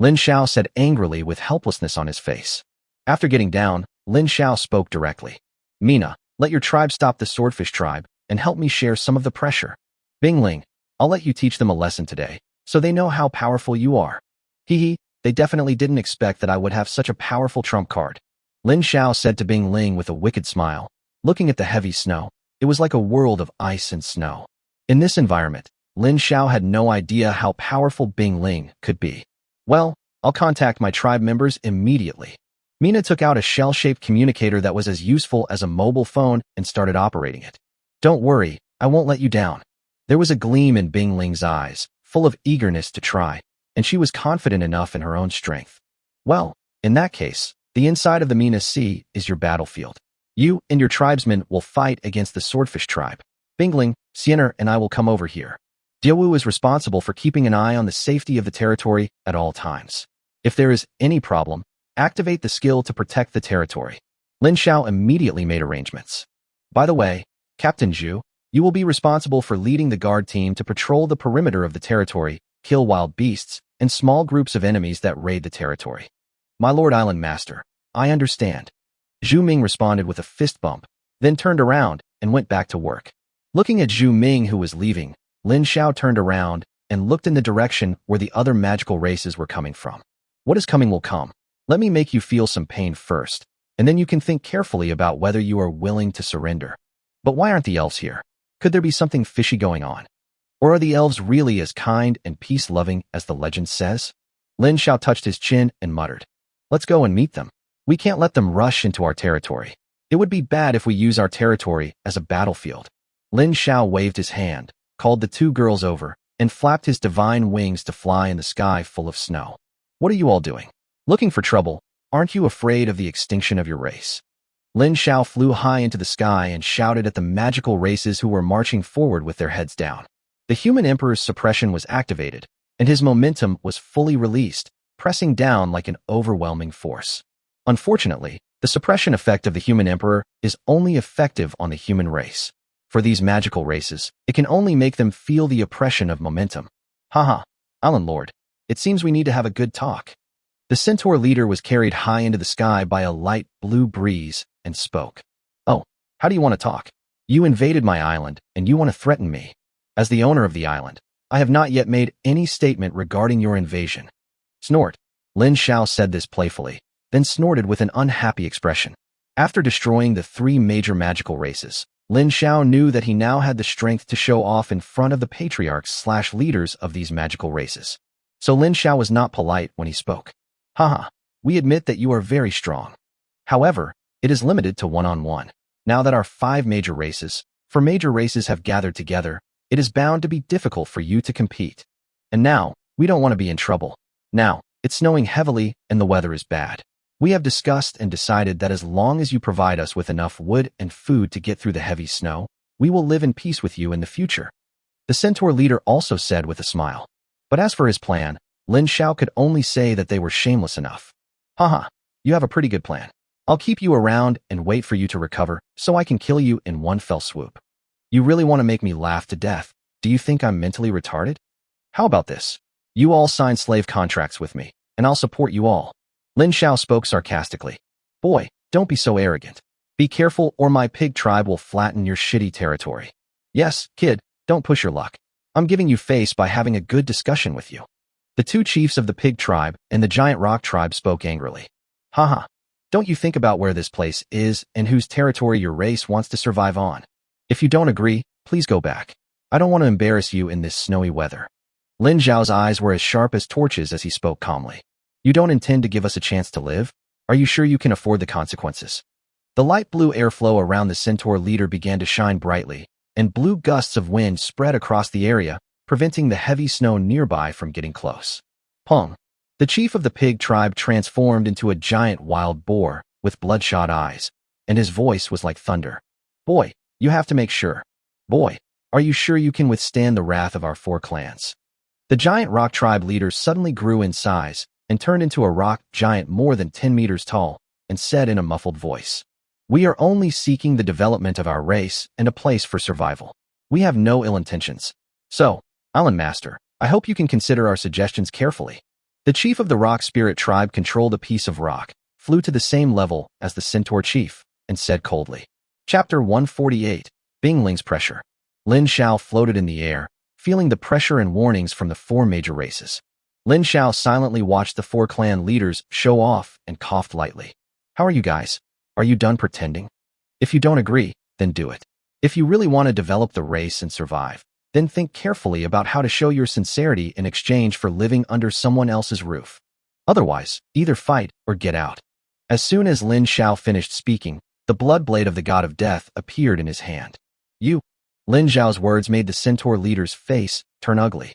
[SPEAKER 1] Lin Xiao said angrily with helplessness on his face. After getting down, Lin Xiao spoke directly. Mina, let your tribe stop the swordfish tribe and help me share some of the pressure. Bingling, I'll let you teach them a lesson today, so they know how powerful you are. Hee, they definitely didn't expect that I would have such a powerful trump card. Lin Xiao said to Bingling with a wicked smile. Looking at the heavy snow, it was like a world of ice and snow. In this environment, Lin Xiao had no idea how powerful Bingling could be. Well, I'll contact my tribe members immediately. Mina took out a shell-shaped communicator that was as useful as a mobile phone and started operating it. Don't worry, I won't let you down. There was a gleam in Bingling's eyes, full of eagerness to try, and she was confident enough in her own strength. Well, in that case, the inside of the Mina Sea is your battlefield. You and your tribesmen will fight against the Swordfish tribe. Bingling, Sienna, and I will come over here. Jiewu is responsible for keeping an eye on the safety of the territory at all times. If there is any problem, activate the skill to protect the territory. Lin Xiao immediately made arrangements. By the way, Captain Zhu, you will be responsible for leading the guard team to patrol the perimeter of the territory, kill wild beasts, and small groups of enemies that raid the territory. My Lord Island Master, I understand. Zhu Ming responded with a fist bump, then turned around and went back to work. Looking at Zhu Ming, who was leaving, Lin Xiao turned around and looked in the direction where the other magical races were coming from. What is coming will come. Let me make you feel some pain first, and then you can think carefully about whether you are willing to surrender. But why aren't the elves here? Could there be something fishy going on? Or are the elves really as kind and peace-loving as the legend says? Lin Xiao touched his chin and muttered, Let's go and meet them. We can't let them rush into our territory. It would be bad if we use our territory as a battlefield. Lin Xiao waved his hand, called the 2 girls over, and flapped his divine wings to fly in the sky full of snow. What are you all doing? Looking for trouble? Aren't you afraid of the extinction of your race? Lin Xiao flew high into the sky and shouted at the magical races who were marching forward with their heads down. The human emperor's suppression was activated, and his momentum was fully released, pressing down like an overwhelming force. Unfortunately, the suppression effect of the human emperor is only effective on the human race. For these magical races, it can only make them feel the oppression of momentum. Haha, Island Lord, it seems we need to have a good talk. The centaur leader was carried high into the sky by a light blue breeze and spoke. Oh, how do you want to talk? You invaded my island, and you want to threaten me. As the owner of the island, I have not yet made any statement regarding your invasion. Snort. Lin Xiao said this playfully, then snorted with an unhappy expression. After destroying the 3 major magical races, Lin Xiao knew that he now had the strength to show off in front of the patriarchs/leaders of these magical races. So Lin Xiao was not polite when he spoke. Haha, we admit that you are very strong. However, it is limited to one-on-one. Now that our 5 major races, 4 major races have gathered together, it is bound to be difficult for you to compete. And now, we don't want to be in trouble. Now, it's snowing heavily and the weather is bad. We have discussed and decided that as long as you provide us with enough wood and food to get through the heavy snow, we will live in peace with you in the future. The centaur leader also said with a smile. But as for his plan, Lin Xiao could only say that they were shameless enough. Haha, you have a pretty good plan. I'll keep you around and wait for you to recover so I can kill you in one fell swoop. You really want to make me laugh to death? Do you think I'm mentally retarded? How about this? You all sign slave contracts with me, and I'll support you all. Lin Xiao spoke sarcastically. Boy, don't be so arrogant. Be careful or my pig tribe will flatten your shitty territory. Yes, kid, don't push your luck. I'm giving you face by having a good discussion with you. The 2 chiefs of the pig tribe and the giant rock tribe spoke angrily. Haha, don't you think about where this place is and whose territory your race wants to survive on? If you don't agree, please go back. I don't want to embarrass you in this snowy weather. Lin Xiao's eyes were as sharp as torches as he spoke calmly. You don't intend to give us a chance to live? Are you sure you can afford the consequences? The light blue airflow around the centaur leader began to shine brightly, and blue gusts of wind spread across the area, preventing the heavy snow nearby from getting close. Pong. The chief of the pig tribe transformed into a giant wild boar with bloodshot eyes, and his voice was like thunder. Boy, you have to make sure. Boy, are you sure you can withstand the wrath of our 4 clans? The giant rock tribe leader suddenly grew in size and turned into a rock giant more than 10 meters tall and said in a muffled voice, We are only seeking the development of our race and a place for survival. We have no ill intentions. So, Island Master, I hope you can consider our suggestions carefully. The chief of the rock spirit tribe controlled a piece of rock, flew to the same level as the centaur chief, and said coldly. Chapter 148, Bingling's Pressure. Lin Xiao floated in the air, feeling the pressure and warnings from the 4 major races. Lin Xiao silently watched the 4 clan leaders show off and coughed lightly. How are you guys? Are you done pretending? If you don't agree, then do it. If you really want to develop the race and survive, then think carefully about how to show your sincerity in exchange for living under someone else's roof. Otherwise, either fight or get out. As soon as Lin Xiao finished speaking, the blood blade of the god of death appeared in his hand. You. Lin Xiao's words made the centaur leader's face turn ugly.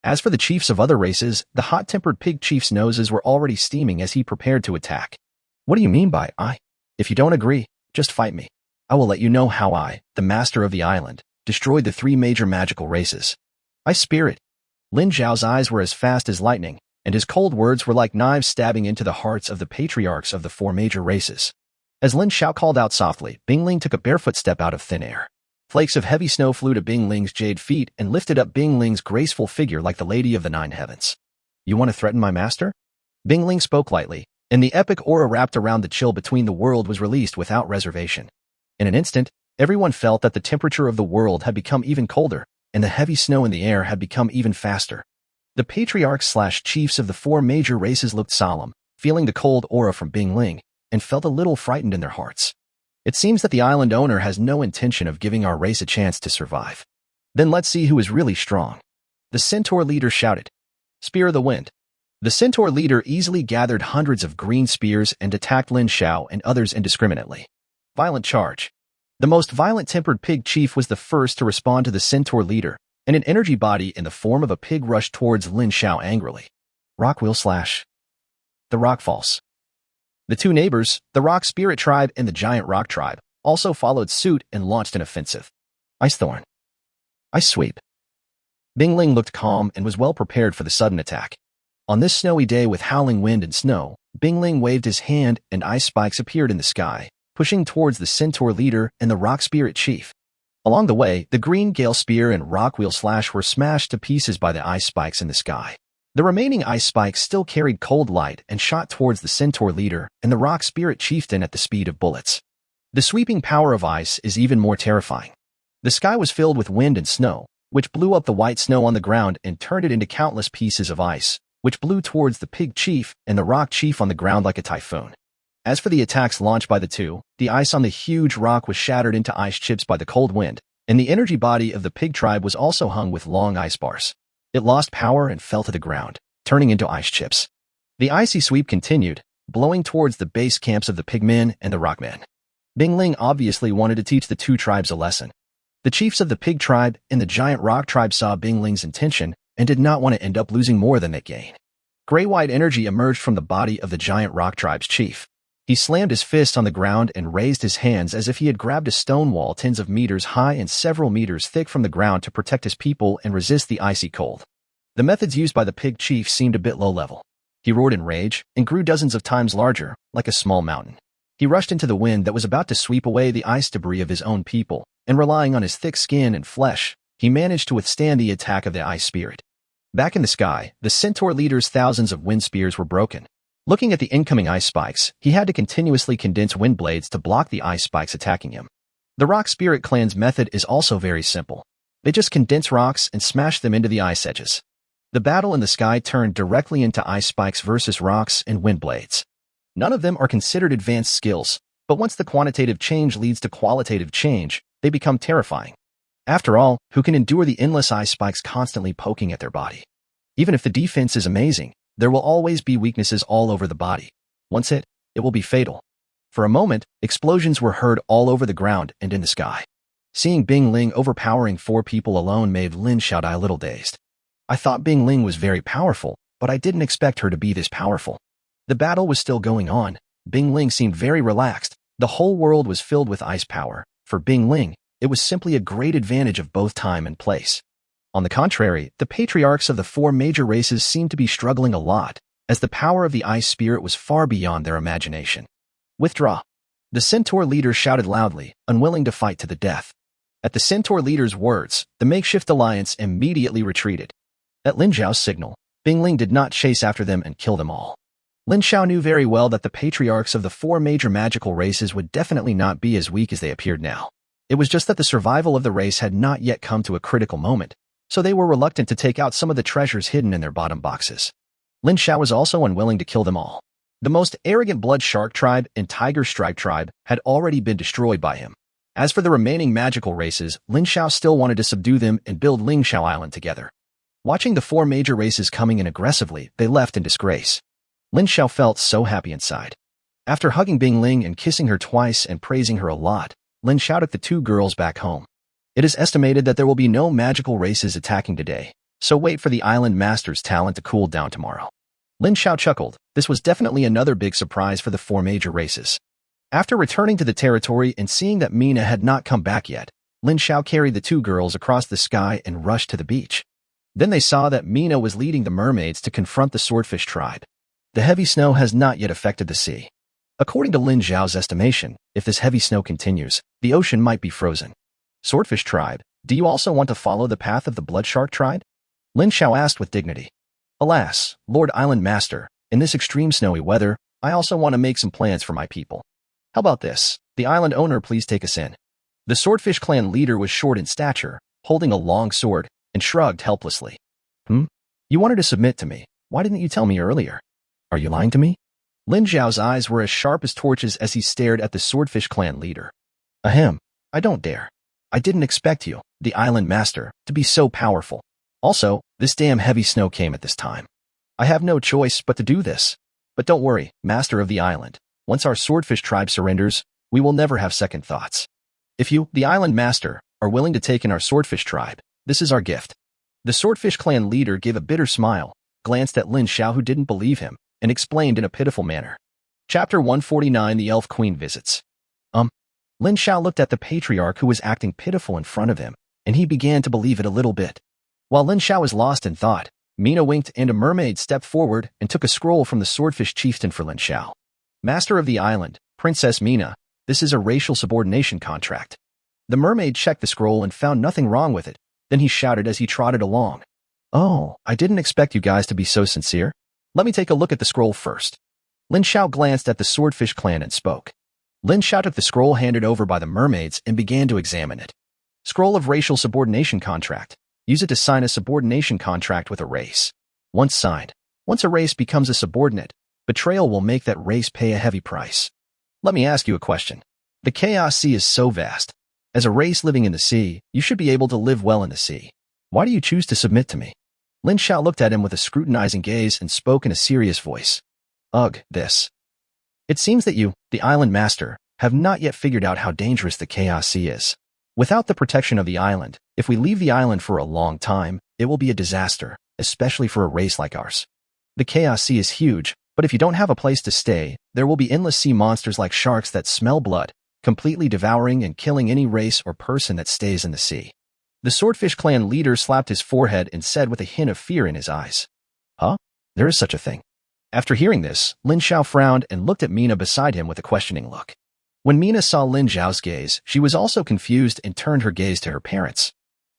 [SPEAKER 1] As for the chiefs of other races, the hot-tempered pig chief's noses were already steaming as he prepared to attack. What do you mean by I? If you don't agree, just fight me. I will let you know how I, the master of the island, destroyed the 3 major magical races. I spirit. Lin Xiao's eyes were as fast as lightning, and his cold words were like knives stabbing into the hearts of the patriarchs of the 4 major races. As Lin Xiao called out softly, Bingling took a barefoot step out of thin air. Flakes of heavy snow flew to Bingling's jade feet and lifted up Bingling's graceful figure like the Lady of the 9 Heavens. You want to threaten my master? Bingling spoke lightly, and the epic aura wrapped around the chill between the world was released without reservation. In an instant, everyone felt that the temperature of the world had become even colder, and the heavy snow in the air had become even faster. The patriarchs/chiefs of the 4 major races looked solemn, feeling the cold aura from Bingling, and felt a little frightened in their hearts. It seems that the island owner has no intention of giving our race a chance to survive. Then let's see who is really strong. The centaur leader shouted. Spear of the wind. The centaur leader easily gathered hundreds of green spears and attacked Lin Xiao and others indiscriminately. Violent charge. The most violent-tempered pig chief was the first to respond to the centaur leader, and an energy body in the form of a pig rushed towards Lin Xiao angrily. Rock wheel slash. The rock falls. The 2 neighbors, the rock spirit tribe and the giant rock tribe, also followed suit and launched an offensive. Ice thorn. Ice sweep. Bingling looked calm and was well prepared for the sudden attack. On this snowy day with howling wind and snow, Bingling waved his hand and ice spikes appeared in the sky, pushing towards the centaur leader and the rock spirit chief. Along the way, the green gale spear and rock wheel slash were smashed to pieces by the ice spikes in the sky. The remaining ice spikes still carried cold light and shot towards the centaur leader and the rock spirit chieftain at the speed of bullets. The sweeping power of ice is even more terrifying. The sky was filled with wind and snow, which blew up the white snow on the ground and turned it into countless pieces of ice, which blew towards the pig chief and the rock chief on the ground like a typhoon. As for the attacks launched by the two, the ice on the huge rock was shattered into ice chips by the cold wind, and the energy body of the pig tribe was also hung with long ice bars. It lost power and fell to the ground, turning into ice chips. The icy sweep continued, blowing towards the base camps of the pigmen and the rockmen. Bing Ling obviously wanted to teach the two tribes a lesson. The chiefs of the pig tribe and the giant rock tribe saw Bing Ling's intention and did not want to end up losing more than they gained. Gray-white energy emerged from the body of the giant rock tribe's chief. He slammed his fist on the ground and raised his hands as if he had grabbed a stone wall tens of meters high and several meters thick from the ground to protect his people and resist the icy cold. The methods used by the pig chief seemed a bit low-level. He roared in rage and grew dozens of times larger, like a small mountain. He rushed into the wind that was about to sweep away the ice debris of his own people, and relying on his thick skin and flesh, he managed to withstand the attack of the ice spirit. Back in the sky, the centaur leader's thousands of wind spears were broken. Looking at the incoming ice spikes, he had to continuously condense wind blades to block the ice spikes attacking him. The Rock Spirit Clan's method is also very simple. They just condense rocks and smash them into the ice edges. The battle in the sky turned directly into ice spikes versus rocks and wind blades. None of them are considered advanced skills, but once the quantitative change leads to qualitative change, they become terrifying. After all, who can endure the endless ice spikes constantly poking at their body? Even if the defense is amazing, there will always be weaknesses all over the body. Once hit, it will be fatal. For a moment, explosions were heard all over the ground and in the sky. Seeing Bing Ling overpowering 4 people alone made Lin Xiao die a little dazed. I thought Bing Ling was very powerful, but I didn't expect her to be this powerful. The battle was still going on. Bing Ling seemed very relaxed. The whole world was filled with ice power. For Bing Ling, it was simply a great advantage of both time and place. On the contrary, the patriarchs of the 4 major races seemed to be struggling a lot, as the power of the ice spirit was far beyond their imagination. Withdraw. The centaur leader shouted loudly, unwilling to fight to the death. At the centaur leader's words, the makeshift alliance immediately retreated. At Lin Xiao's signal, Bing Ling did not chase after them and kill them all. Lin Xiao knew very well that the patriarchs of the 4 major magical races would definitely not be as weak as they appeared now. It was just that the survival of the race had not yet come to a critical moment, so they were reluctant to take out some of the treasures hidden in their bottom boxes. Lin Xiao was also unwilling to kill them all. The most arrogant Blood Shark tribe and Tiger Stripe tribe had already been destroyed by him. As for the remaining magical races, Lin Xiao still wanted to subdue them and build Ling Xiao Island together. Watching the 4 major races coming in aggressively, they left in disgrace. Lin Xiao felt so happy inside. After hugging Bing Ling and kissing her twice and praising her a lot, Lin Xiao took the 2 girls back home. It is estimated that there will be no magical races attacking today, so wait for the island master's talent to cool down tomorrow. Lin Xiao chuckled. This was definitely another big surprise for the 4 major races. After returning to the territory and seeing that Mina had not come back yet, Lin Xiao carried the 2 girls across the sky and rushed to the beach. Then they saw that Mina was leading the mermaids to confront the swordfish tribe. The heavy snow has not yet affected the sea. According to Lin Xiao's estimation, if this heavy snow continues, the ocean might be frozen. Swordfish tribe, do you also want to follow the path of the blood shark tribe? Lin Xiao asked with dignity. Alas, Lord Island Master, in this extreme snowy weather, I also want to make some plans for my people. How about this? The island owner please take us in. The Swordfish clan leader was short in stature, holding a long sword, and shrugged helplessly. You wanted to submit to me. Why didn't you tell me earlier? Are you lying to me? Lin Xiao's eyes were as sharp as torches as he stared at the Swordfish clan leader. Ahem, I don't dare. I didn't expect you, the island master, to be so powerful. Also, this damn heavy snow came at this time. I have no choice but to do this. But don't worry, master of the island. Once our swordfish tribe surrenders, we will never have second thoughts. If you, the island master, are willing to take in our swordfish tribe, this is our gift. The Swordfish clan leader gave a bitter smile, glanced at Lin Xiao who didn't believe him, and explained in a pitiful manner. Chapter 149 The Elf Queen Visits. Lin Xiao looked at the patriarch who was acting pitiful in front of him, and he began to believe it a little bit. While Lin Xiao was lost in thought, Mina winked and a mermaid stepped forward and took a scroll from the swordfish chieftain for Lin Xiao. Master of the island, Princess Mina, this is a racial subordination contract. The mermaid checked the scroll and found nothing wrong with it. Then he shouted as he trotted along. Oh, I didn't expect you guys to be so sincere. Let me take a look at the scroll first. Lin Xiao glanced at the swordfish clan and spoke. Lin Xiao took the scroll handed over by the mermaids and began to examine it. Scroll of racial subordination contract. Use it to sign a subordination contract with a race. Once signed, once a race becomes a subordinate, betrayal will make that race pay a heavy price. Let me ask you a question. The Chaos Sea is so vast. As a race living in the sea, you should be able to live well in the sea. Why do you choose to submit to me? Lin Xiao looked at him with a scrutinizing gaze and spoke in a serious voice. Ugh, this. It seems that you, the island master, have not yet figured out how dangerous the Chaos Sea is. Without the protection of the island, if we leave the island for a long time, it will be a disaster, especially for a race like ours. The Chaos Sea is huge, but if you don't have a place to stay, there will be endless sea monsters like sharks that smell blood, completely devouring and killing any race or person that stays in the sea. The Swordfish clan leader slapped his forehead and said with a hint of fear in his eyes. Huh? There is such a thing. After hearing this, Lin Xiao frowned and looked at Mina beside him with a questioning look. When Mina saw Lin Xiao's gaze, she was also confused and turned her gaze to her parents.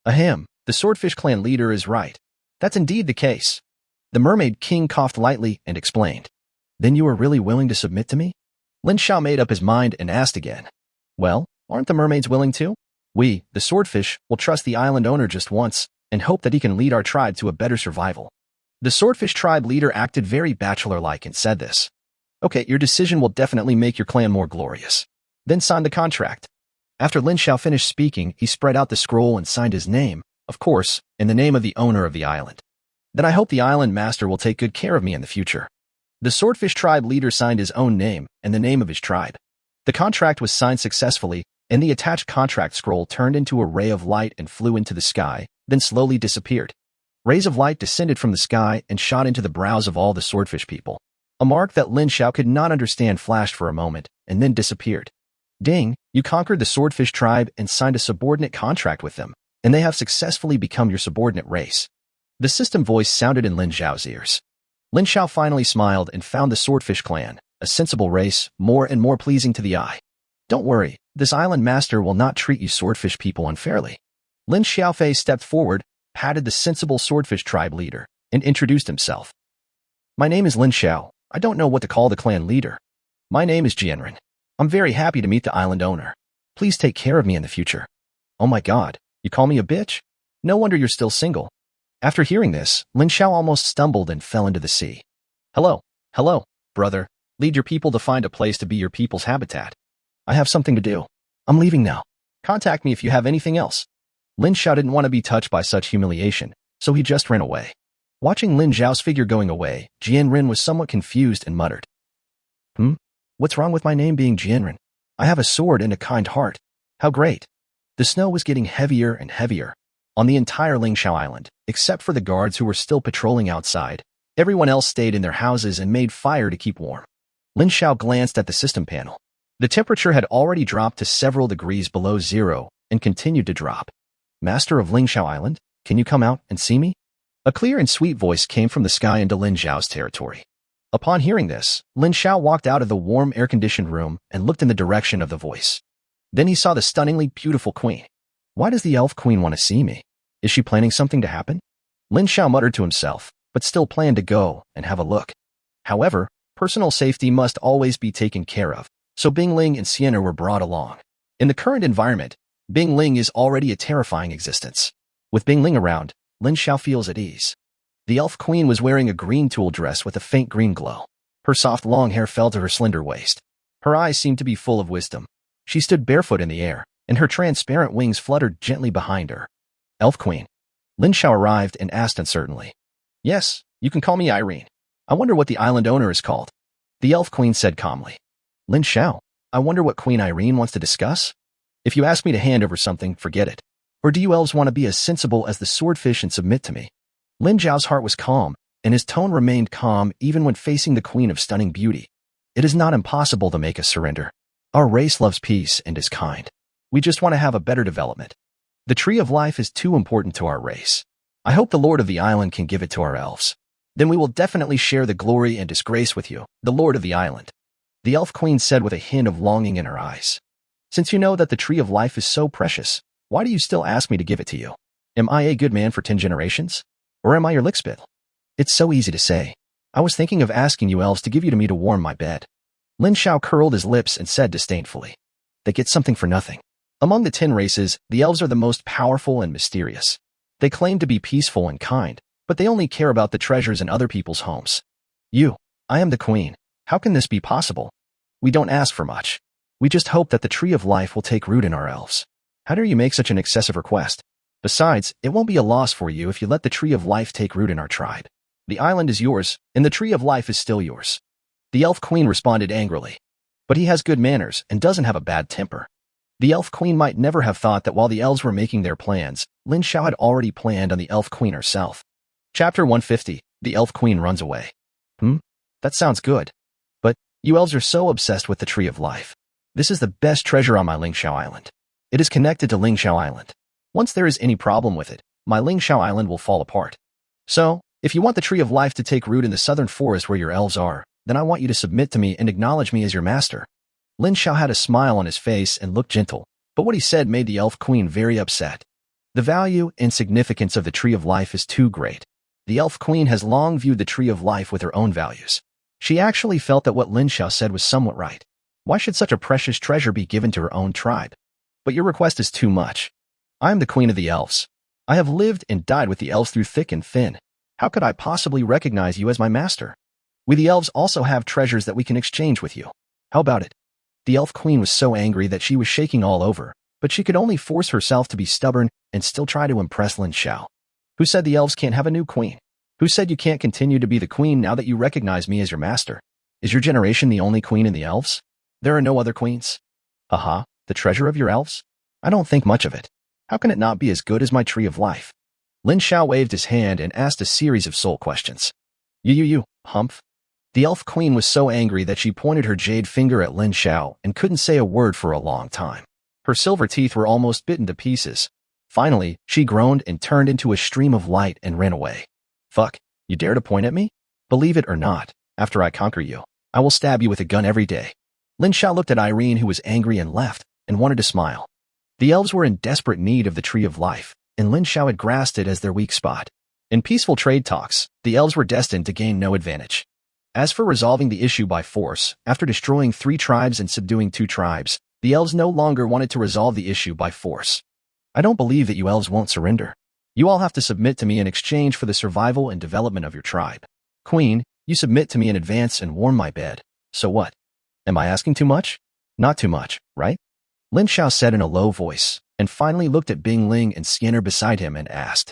[SPEAKER 1] Ahem, the Swordfish clan leader is right. That's indeed the case. The Mermaid King coughed lightly and explained. Then you are really willing to submit to me? Lin Xiao made up his mind and asked again. Well, aren't the mermaids willing to? We, the Swordfish, will trust the island owner just once and hope that he can lead our tribe to a better survival. The Swordfish tribe leader acted very bachelor-like and said this. Okay, your decision will definitely make your clan more glorious. Then sign the contract. After Lin Xiao finished speaking, he spread out the scroll and signed his name, of course, in the name of the owner of the island. Then I hope the island master will take good care of me in the future. The Swordfish tribe leader signed his own name and the name of his tribe. The contract was signed successfully, and the attached contract scroll turned into a ray of light and flew into the sky, then slowly disappeared. Rays of light descended from the sky and shot into the brows of all the Swordfish people. A mark that Lin Xiao could not understand flashed for a moment, and then disappeared. Ding, you conquered the Swordfish tribe and signed a subordinate contract with them, and they have successfully become your subordinate race. The system voice sounded in Lin Xiao's ears. Lin Xiao finally smiled and found the Swordfish clan, a sensible race, more and more pleasing to the eye. Don't worry, this island master will not treat you Swordfish people unfairly. Lin Xiaofei stepped forward, patted the sensible Swordfish tribe leader, and introduced himself. My name is Lin Xiao. I don't know what to call the clan leader. My name is Jianren. I'm very happy to meet the island owner. Please take care of me in the future. Oh my god, you call me a bitch? No wonder you're still single. After hearing this, Lin Xiao almost stumbled and fell into the sea. Hello, brother. Lead your people to find a place to be your people's habitat. I have something to do. I'm leaving now. Contact me if you have anything else. Lin Xiao didn't want to be touched by such humiliation, so he just ran away. Watching Lin Xiao's figure going away, Jianren was somewhat confused and muttered. What's wrong with my name being Jianren? I have a sword and a kind heart. How great. The snow was getting heavier and heavier. On the entire Ling Xiao Island, except for the guards who were still patrolling outside, everyone else stayed in their houses and made fire to keep warm. Lin Xiao glanced at the system panel. The temperature had already dropped to several degrees below zero and continued to drop. Master of Ling Xiao Island, can you come out and see me? A clear and sweet voice came from the sky into Lin Xiao's territory. Upon hearing this, Lin Xiao walked out of the warm air-conditioned room and looked in the direction of the voice. Then he saw the stunningly beautiful queen. Why does the elf queen want to see me? Is she planning something to happen? Lin Xiao muttered to himself, but still planned to go and have a look. However, personal safety must always be taken care of, so Bing Ling and Sienna were brought along. In the current environment, Bing Ling is already a terrifying existence. With Bing Ling around, Lin Xiao feels at ease. The elf queen was wearing a green tulle dress with a faint green glow. Her soft long hair fell to her slender waist. Her eyes seemed to be full of wisdom. She stood barefoot in the air, and her transparent wings fluttered gently behind her. Elf Queen. Lin Xiao arrived and asked uncertainly. Yes, you can call me Irene. I wonder what the island owner is called. The Elf Queen said calmly. Lin Xiao, I wonder what Queen Irene wants to discuss? If you ask me to hand over something, forget it. Or do you elves want to be as sensible as the swordfish and submit to me? Lin Xiao's heart was calm, and his tone remained calm even when facing the queen of stunning beauty. It is not impossible to make us surrender. Our race loves peace and is kind. We just want to have a better development. The tree of life is too important to our race. I hope the lord of the island can give it to our elves. Then we will definitely share the glory and disgrace with you, the lord of the island. The elf queen said with a hint of longing in her eyes. Since you know that the tree of life is so precious, why do you still ask me to give it to you? Am I a good man for 10 generations? Or am I your lickspittle? It's so easy to say. I was thinking of asking you elves to give you to me to warm my bed. Lin Xiao curled his lips and said disdainfully. They get something for nothing. Among the 10 races, the elves are the most powerful and mysterious. They claim to be peaceful and kind, but they only care about the treasures in other people's homes. I am the queen. How can this be possible? We don't ask for much. We just hope that the tree of life will take root in our elves. How dare you make such an excessive request? Besides, it won't be a loss for you if you let the tree of life take root in our tribe. The island is yours, and the tree of life is still yours. The elf queen responded angrily. But he has good manners and doesn't have a bad temper. The elf queen might never have thought that while the elves were making their plans, Lin Xiao had already planned on the elf queen herself. Chapter 150, The Elf Queen Runs Away. That sounds good. But you elves are so obsessed with the tree of life. This is the best treasure on my Ling Xiao Island. It is connected to Ling Xiao Island. Once there is any problem with it, my Ling Xiao Island will fall apart. So, if you want the tree of life to take root in the southern forest where your elves are, then I want you to submit to me and acknowledge me as your master. Lin Xiao had a smile on his face and looked gentle, but what he said made the elf queen very upset. The value and significance of the tree of life is too great. The elf queen has long viewed the tree of life with her own values. She actually felt that what Lin Xiao said was somewhat right. Why should such a precious treasure be given to her own tribe? But your request is too much. I am the queen of the elves. I have lived and died with the elves through thick and thin. How could I possibly recognize you as my master? We the elves also have treasures that we can exchange with you. How about it? The elf queen was so angry that she was shaking all over, but she could only force herself to be stubborn and still try to impress Lin Xiao. Who said the elves can't have a new queen? Who said you can't continue to be the queen now that you recognize me as your master? Is your generation the only queen in the elves? There are no other queens. The treasure of your elves? I don't think much of it. How can it not be as good as my tree of life? Lin Xiao waved his hand and asked a series of soul questions. Humph. The elf queen was so angry that she pointed her jade finger at Lin Xiao and couldn't say a word for a long time. Her silver teeth were almost bitten to pieces. Finally, she groaned and turned into a stream of light and ran away. Fuck, you dare to point at me? Believe it or not, after I conquer you, I will stab you with a gun every day. Lin Xiao looked at Irene, who was angry and left, and wanted to smile. The elves were in desperate need of the tree of life, and Lin Xiao had grasped it as their weak spot. In peaceful trade talks, the elves were destined to gain no advantage. As for resolving the issue by force, after destroying 3 tribes and subduing 2 tribes, the elves no longer wanted to resolve the issue by force. I don't believe that you elves won't surrender. You all have to submit to me in exchange for the survival and development of your tribe. Queen, you submit to me in advance and warm my bed. So what? Am I asking too much? Not too much, right? Lin Xiao said in a low voice, and finally looked at Bing Ling and Sienna beside him and asked,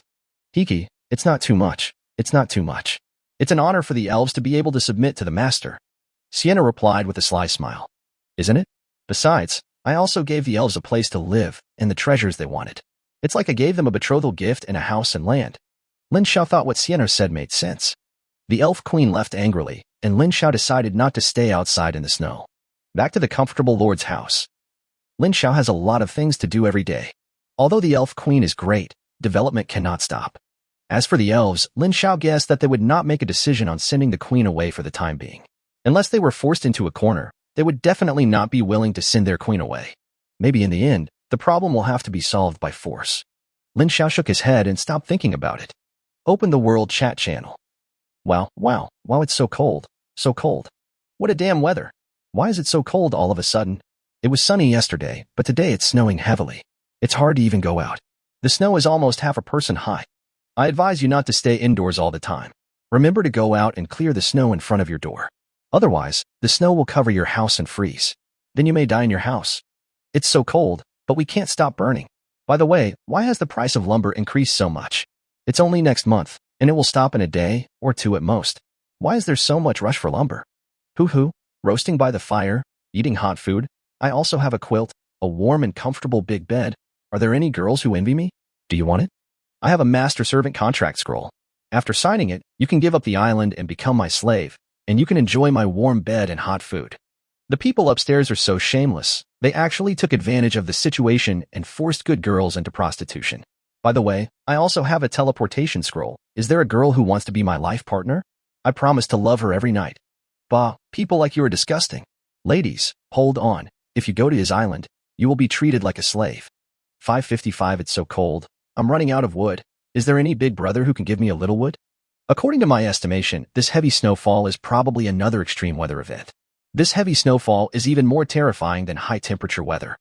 [SPEAKER 1] Hiki, it's not too much. It's not too much. It's an honor for the elves to be able to submit to the master. Sienna replied with a sly smile. Isn't it? Besides, I also gave the elves a place to live and the treasures they wanted. It's like I gave them a betrothal gift and a house and land. Lin Xiao thought what Sienna said made sense. The elf queen left angrily, and Lin Xiao decided not to stay outside in the snow. Back to the comfortable lord's house. Lin Xiao has a lot of things to do every day. Although the elf queen is great, development cannot stop. As for the elves, Lin Xiao guessed that they would not make a decision on sending the queen away for the time being. Unless they were forced into a corner, they would definitely not be willing to send their queen away. Maybe in the end, the problem will have to be solved by force. Lin Xiao shook his head and stopped thinking about it. Open the world chat channel. Wow, it's so cold. So cold. What a damn weather. Why is it so cold all of a sudden? It was sunny yesterday, but today it's snowing heavily. It's hard to even go out. The snow is almost half a person high. I advise you not to stay indoors all the time. Remember to go out and clear the snow in front of your door. Otherwise, the snow will cover your house and freeze. Then you may die in your house. It's so cold, but we can't stop burning. By the way, why has the price of lumber increased so much? It's only next month, and it will stop in a day or 2 at most. Why is there so much rush for lumber? Hoo-hoo, roasting by the fire, eating hot food. I also have a quilt, a warm and comfortable big bed. Are there any girls who envy me? Do you want it? I have a master servant contract scroll. After signing it, you can give up the island and become my slave, and you can enjoy my warm bed and hot food. The people upstairs are so shameless. They actually took advantage of the situation and forced good girls into prostitution. By the way, I also have a teleportation scroll. Is there a girl who wants to be my life partner? I promise to love her every night. Bah, people like you are disgusting. Ladies, hold on. If you go to his island, You will be treated like a slave. 5:55. It's so cold. I'm running out of wood. Is there any big brother who can give me a little wood? According to my estimation, this heavy snowfall is probably another extreme weather event. This heavy snowfall is even more terrifying than high-temperature weather.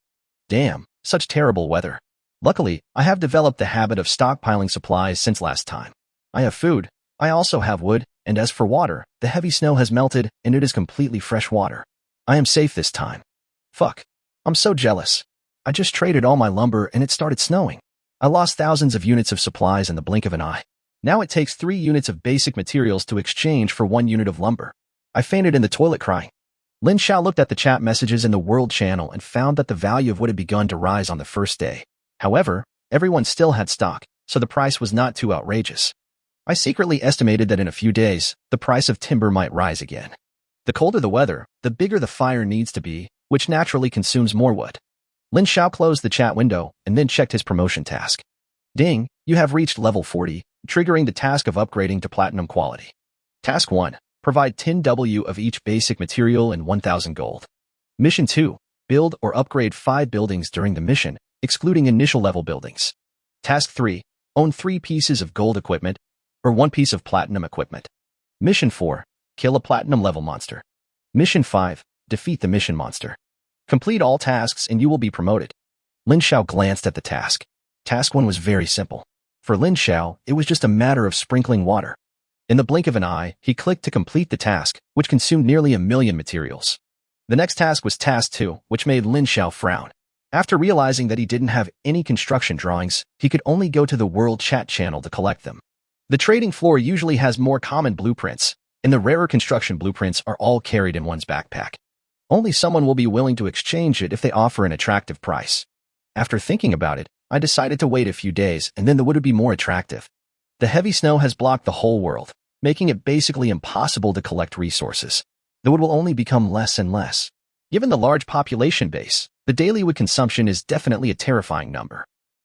[SPEAKER 1] Damn, such terrible weather. Luckily, I have developed the habit of stockpiling supplies since last time. I have food, I also have wood, and as for water, the heavy snow has melted and it is completely fresh water. I am safe this time. Fuck. I'm so jealous. I just traded all my lumber and it started snowing. I lost thousands of units of supplies in the blink of an eye. Now it takes 3 units of basic materials to exchange for 1 unit of lumber. I fainted in the toilet crying. Lin Xiao looked at the chat messages in the World channel and found that the value of wood had begun to rise on the first day. However, everyone still had stock, so the price was not too outrageous. I secretly estimated that in a few days, the price of timber might rise again. The colder the weather, the bigger the fire needs to be, which naturally consumes more wood. Lin Xiao closed the chat window and then checked his promotion task. Ding, you have reached level 40, triggering the task of upgrading to platinum quality. Task 1. Provide 10W of each basic material and 1,000 gold. Mission 2. Build or upgrade 5 buildings during the mission, excluding initial level buildings. Task 3. Own 3 pieces of gold equipment, or 1 piece of platinum equipment. Mission 4. Kill a platinum level monster. Mission 5. Defeat the mission monster. Complete all tasks and you will be promoted. Lin Xiao glanced at the task. Task 1 was very simple. For Lin Xiao, it was just a matter of sprinkling water. In the blink of an eye, he clicked to complete the task, which consumed nearly 1,000,000 materials. The next task was Task 2, which made Lin Xiao frown. After realizing that he didn't have any construction drawings, he could only go to the World Chat channel to collect them. The trading floor usually has more common blueprints, and the rarer construction blueprints are all carried in one's backpack. Only someone will be willing to exchange it if they offer an attractive price. After thinking about it, I decided to wait a few days and then the wood would be more attractive. The heavy snow has blocked the whole world, making it basically impossible to collect resources. The wood will only become less and less. Given the large population base, the daily wood consumption is definitely a terrifying number.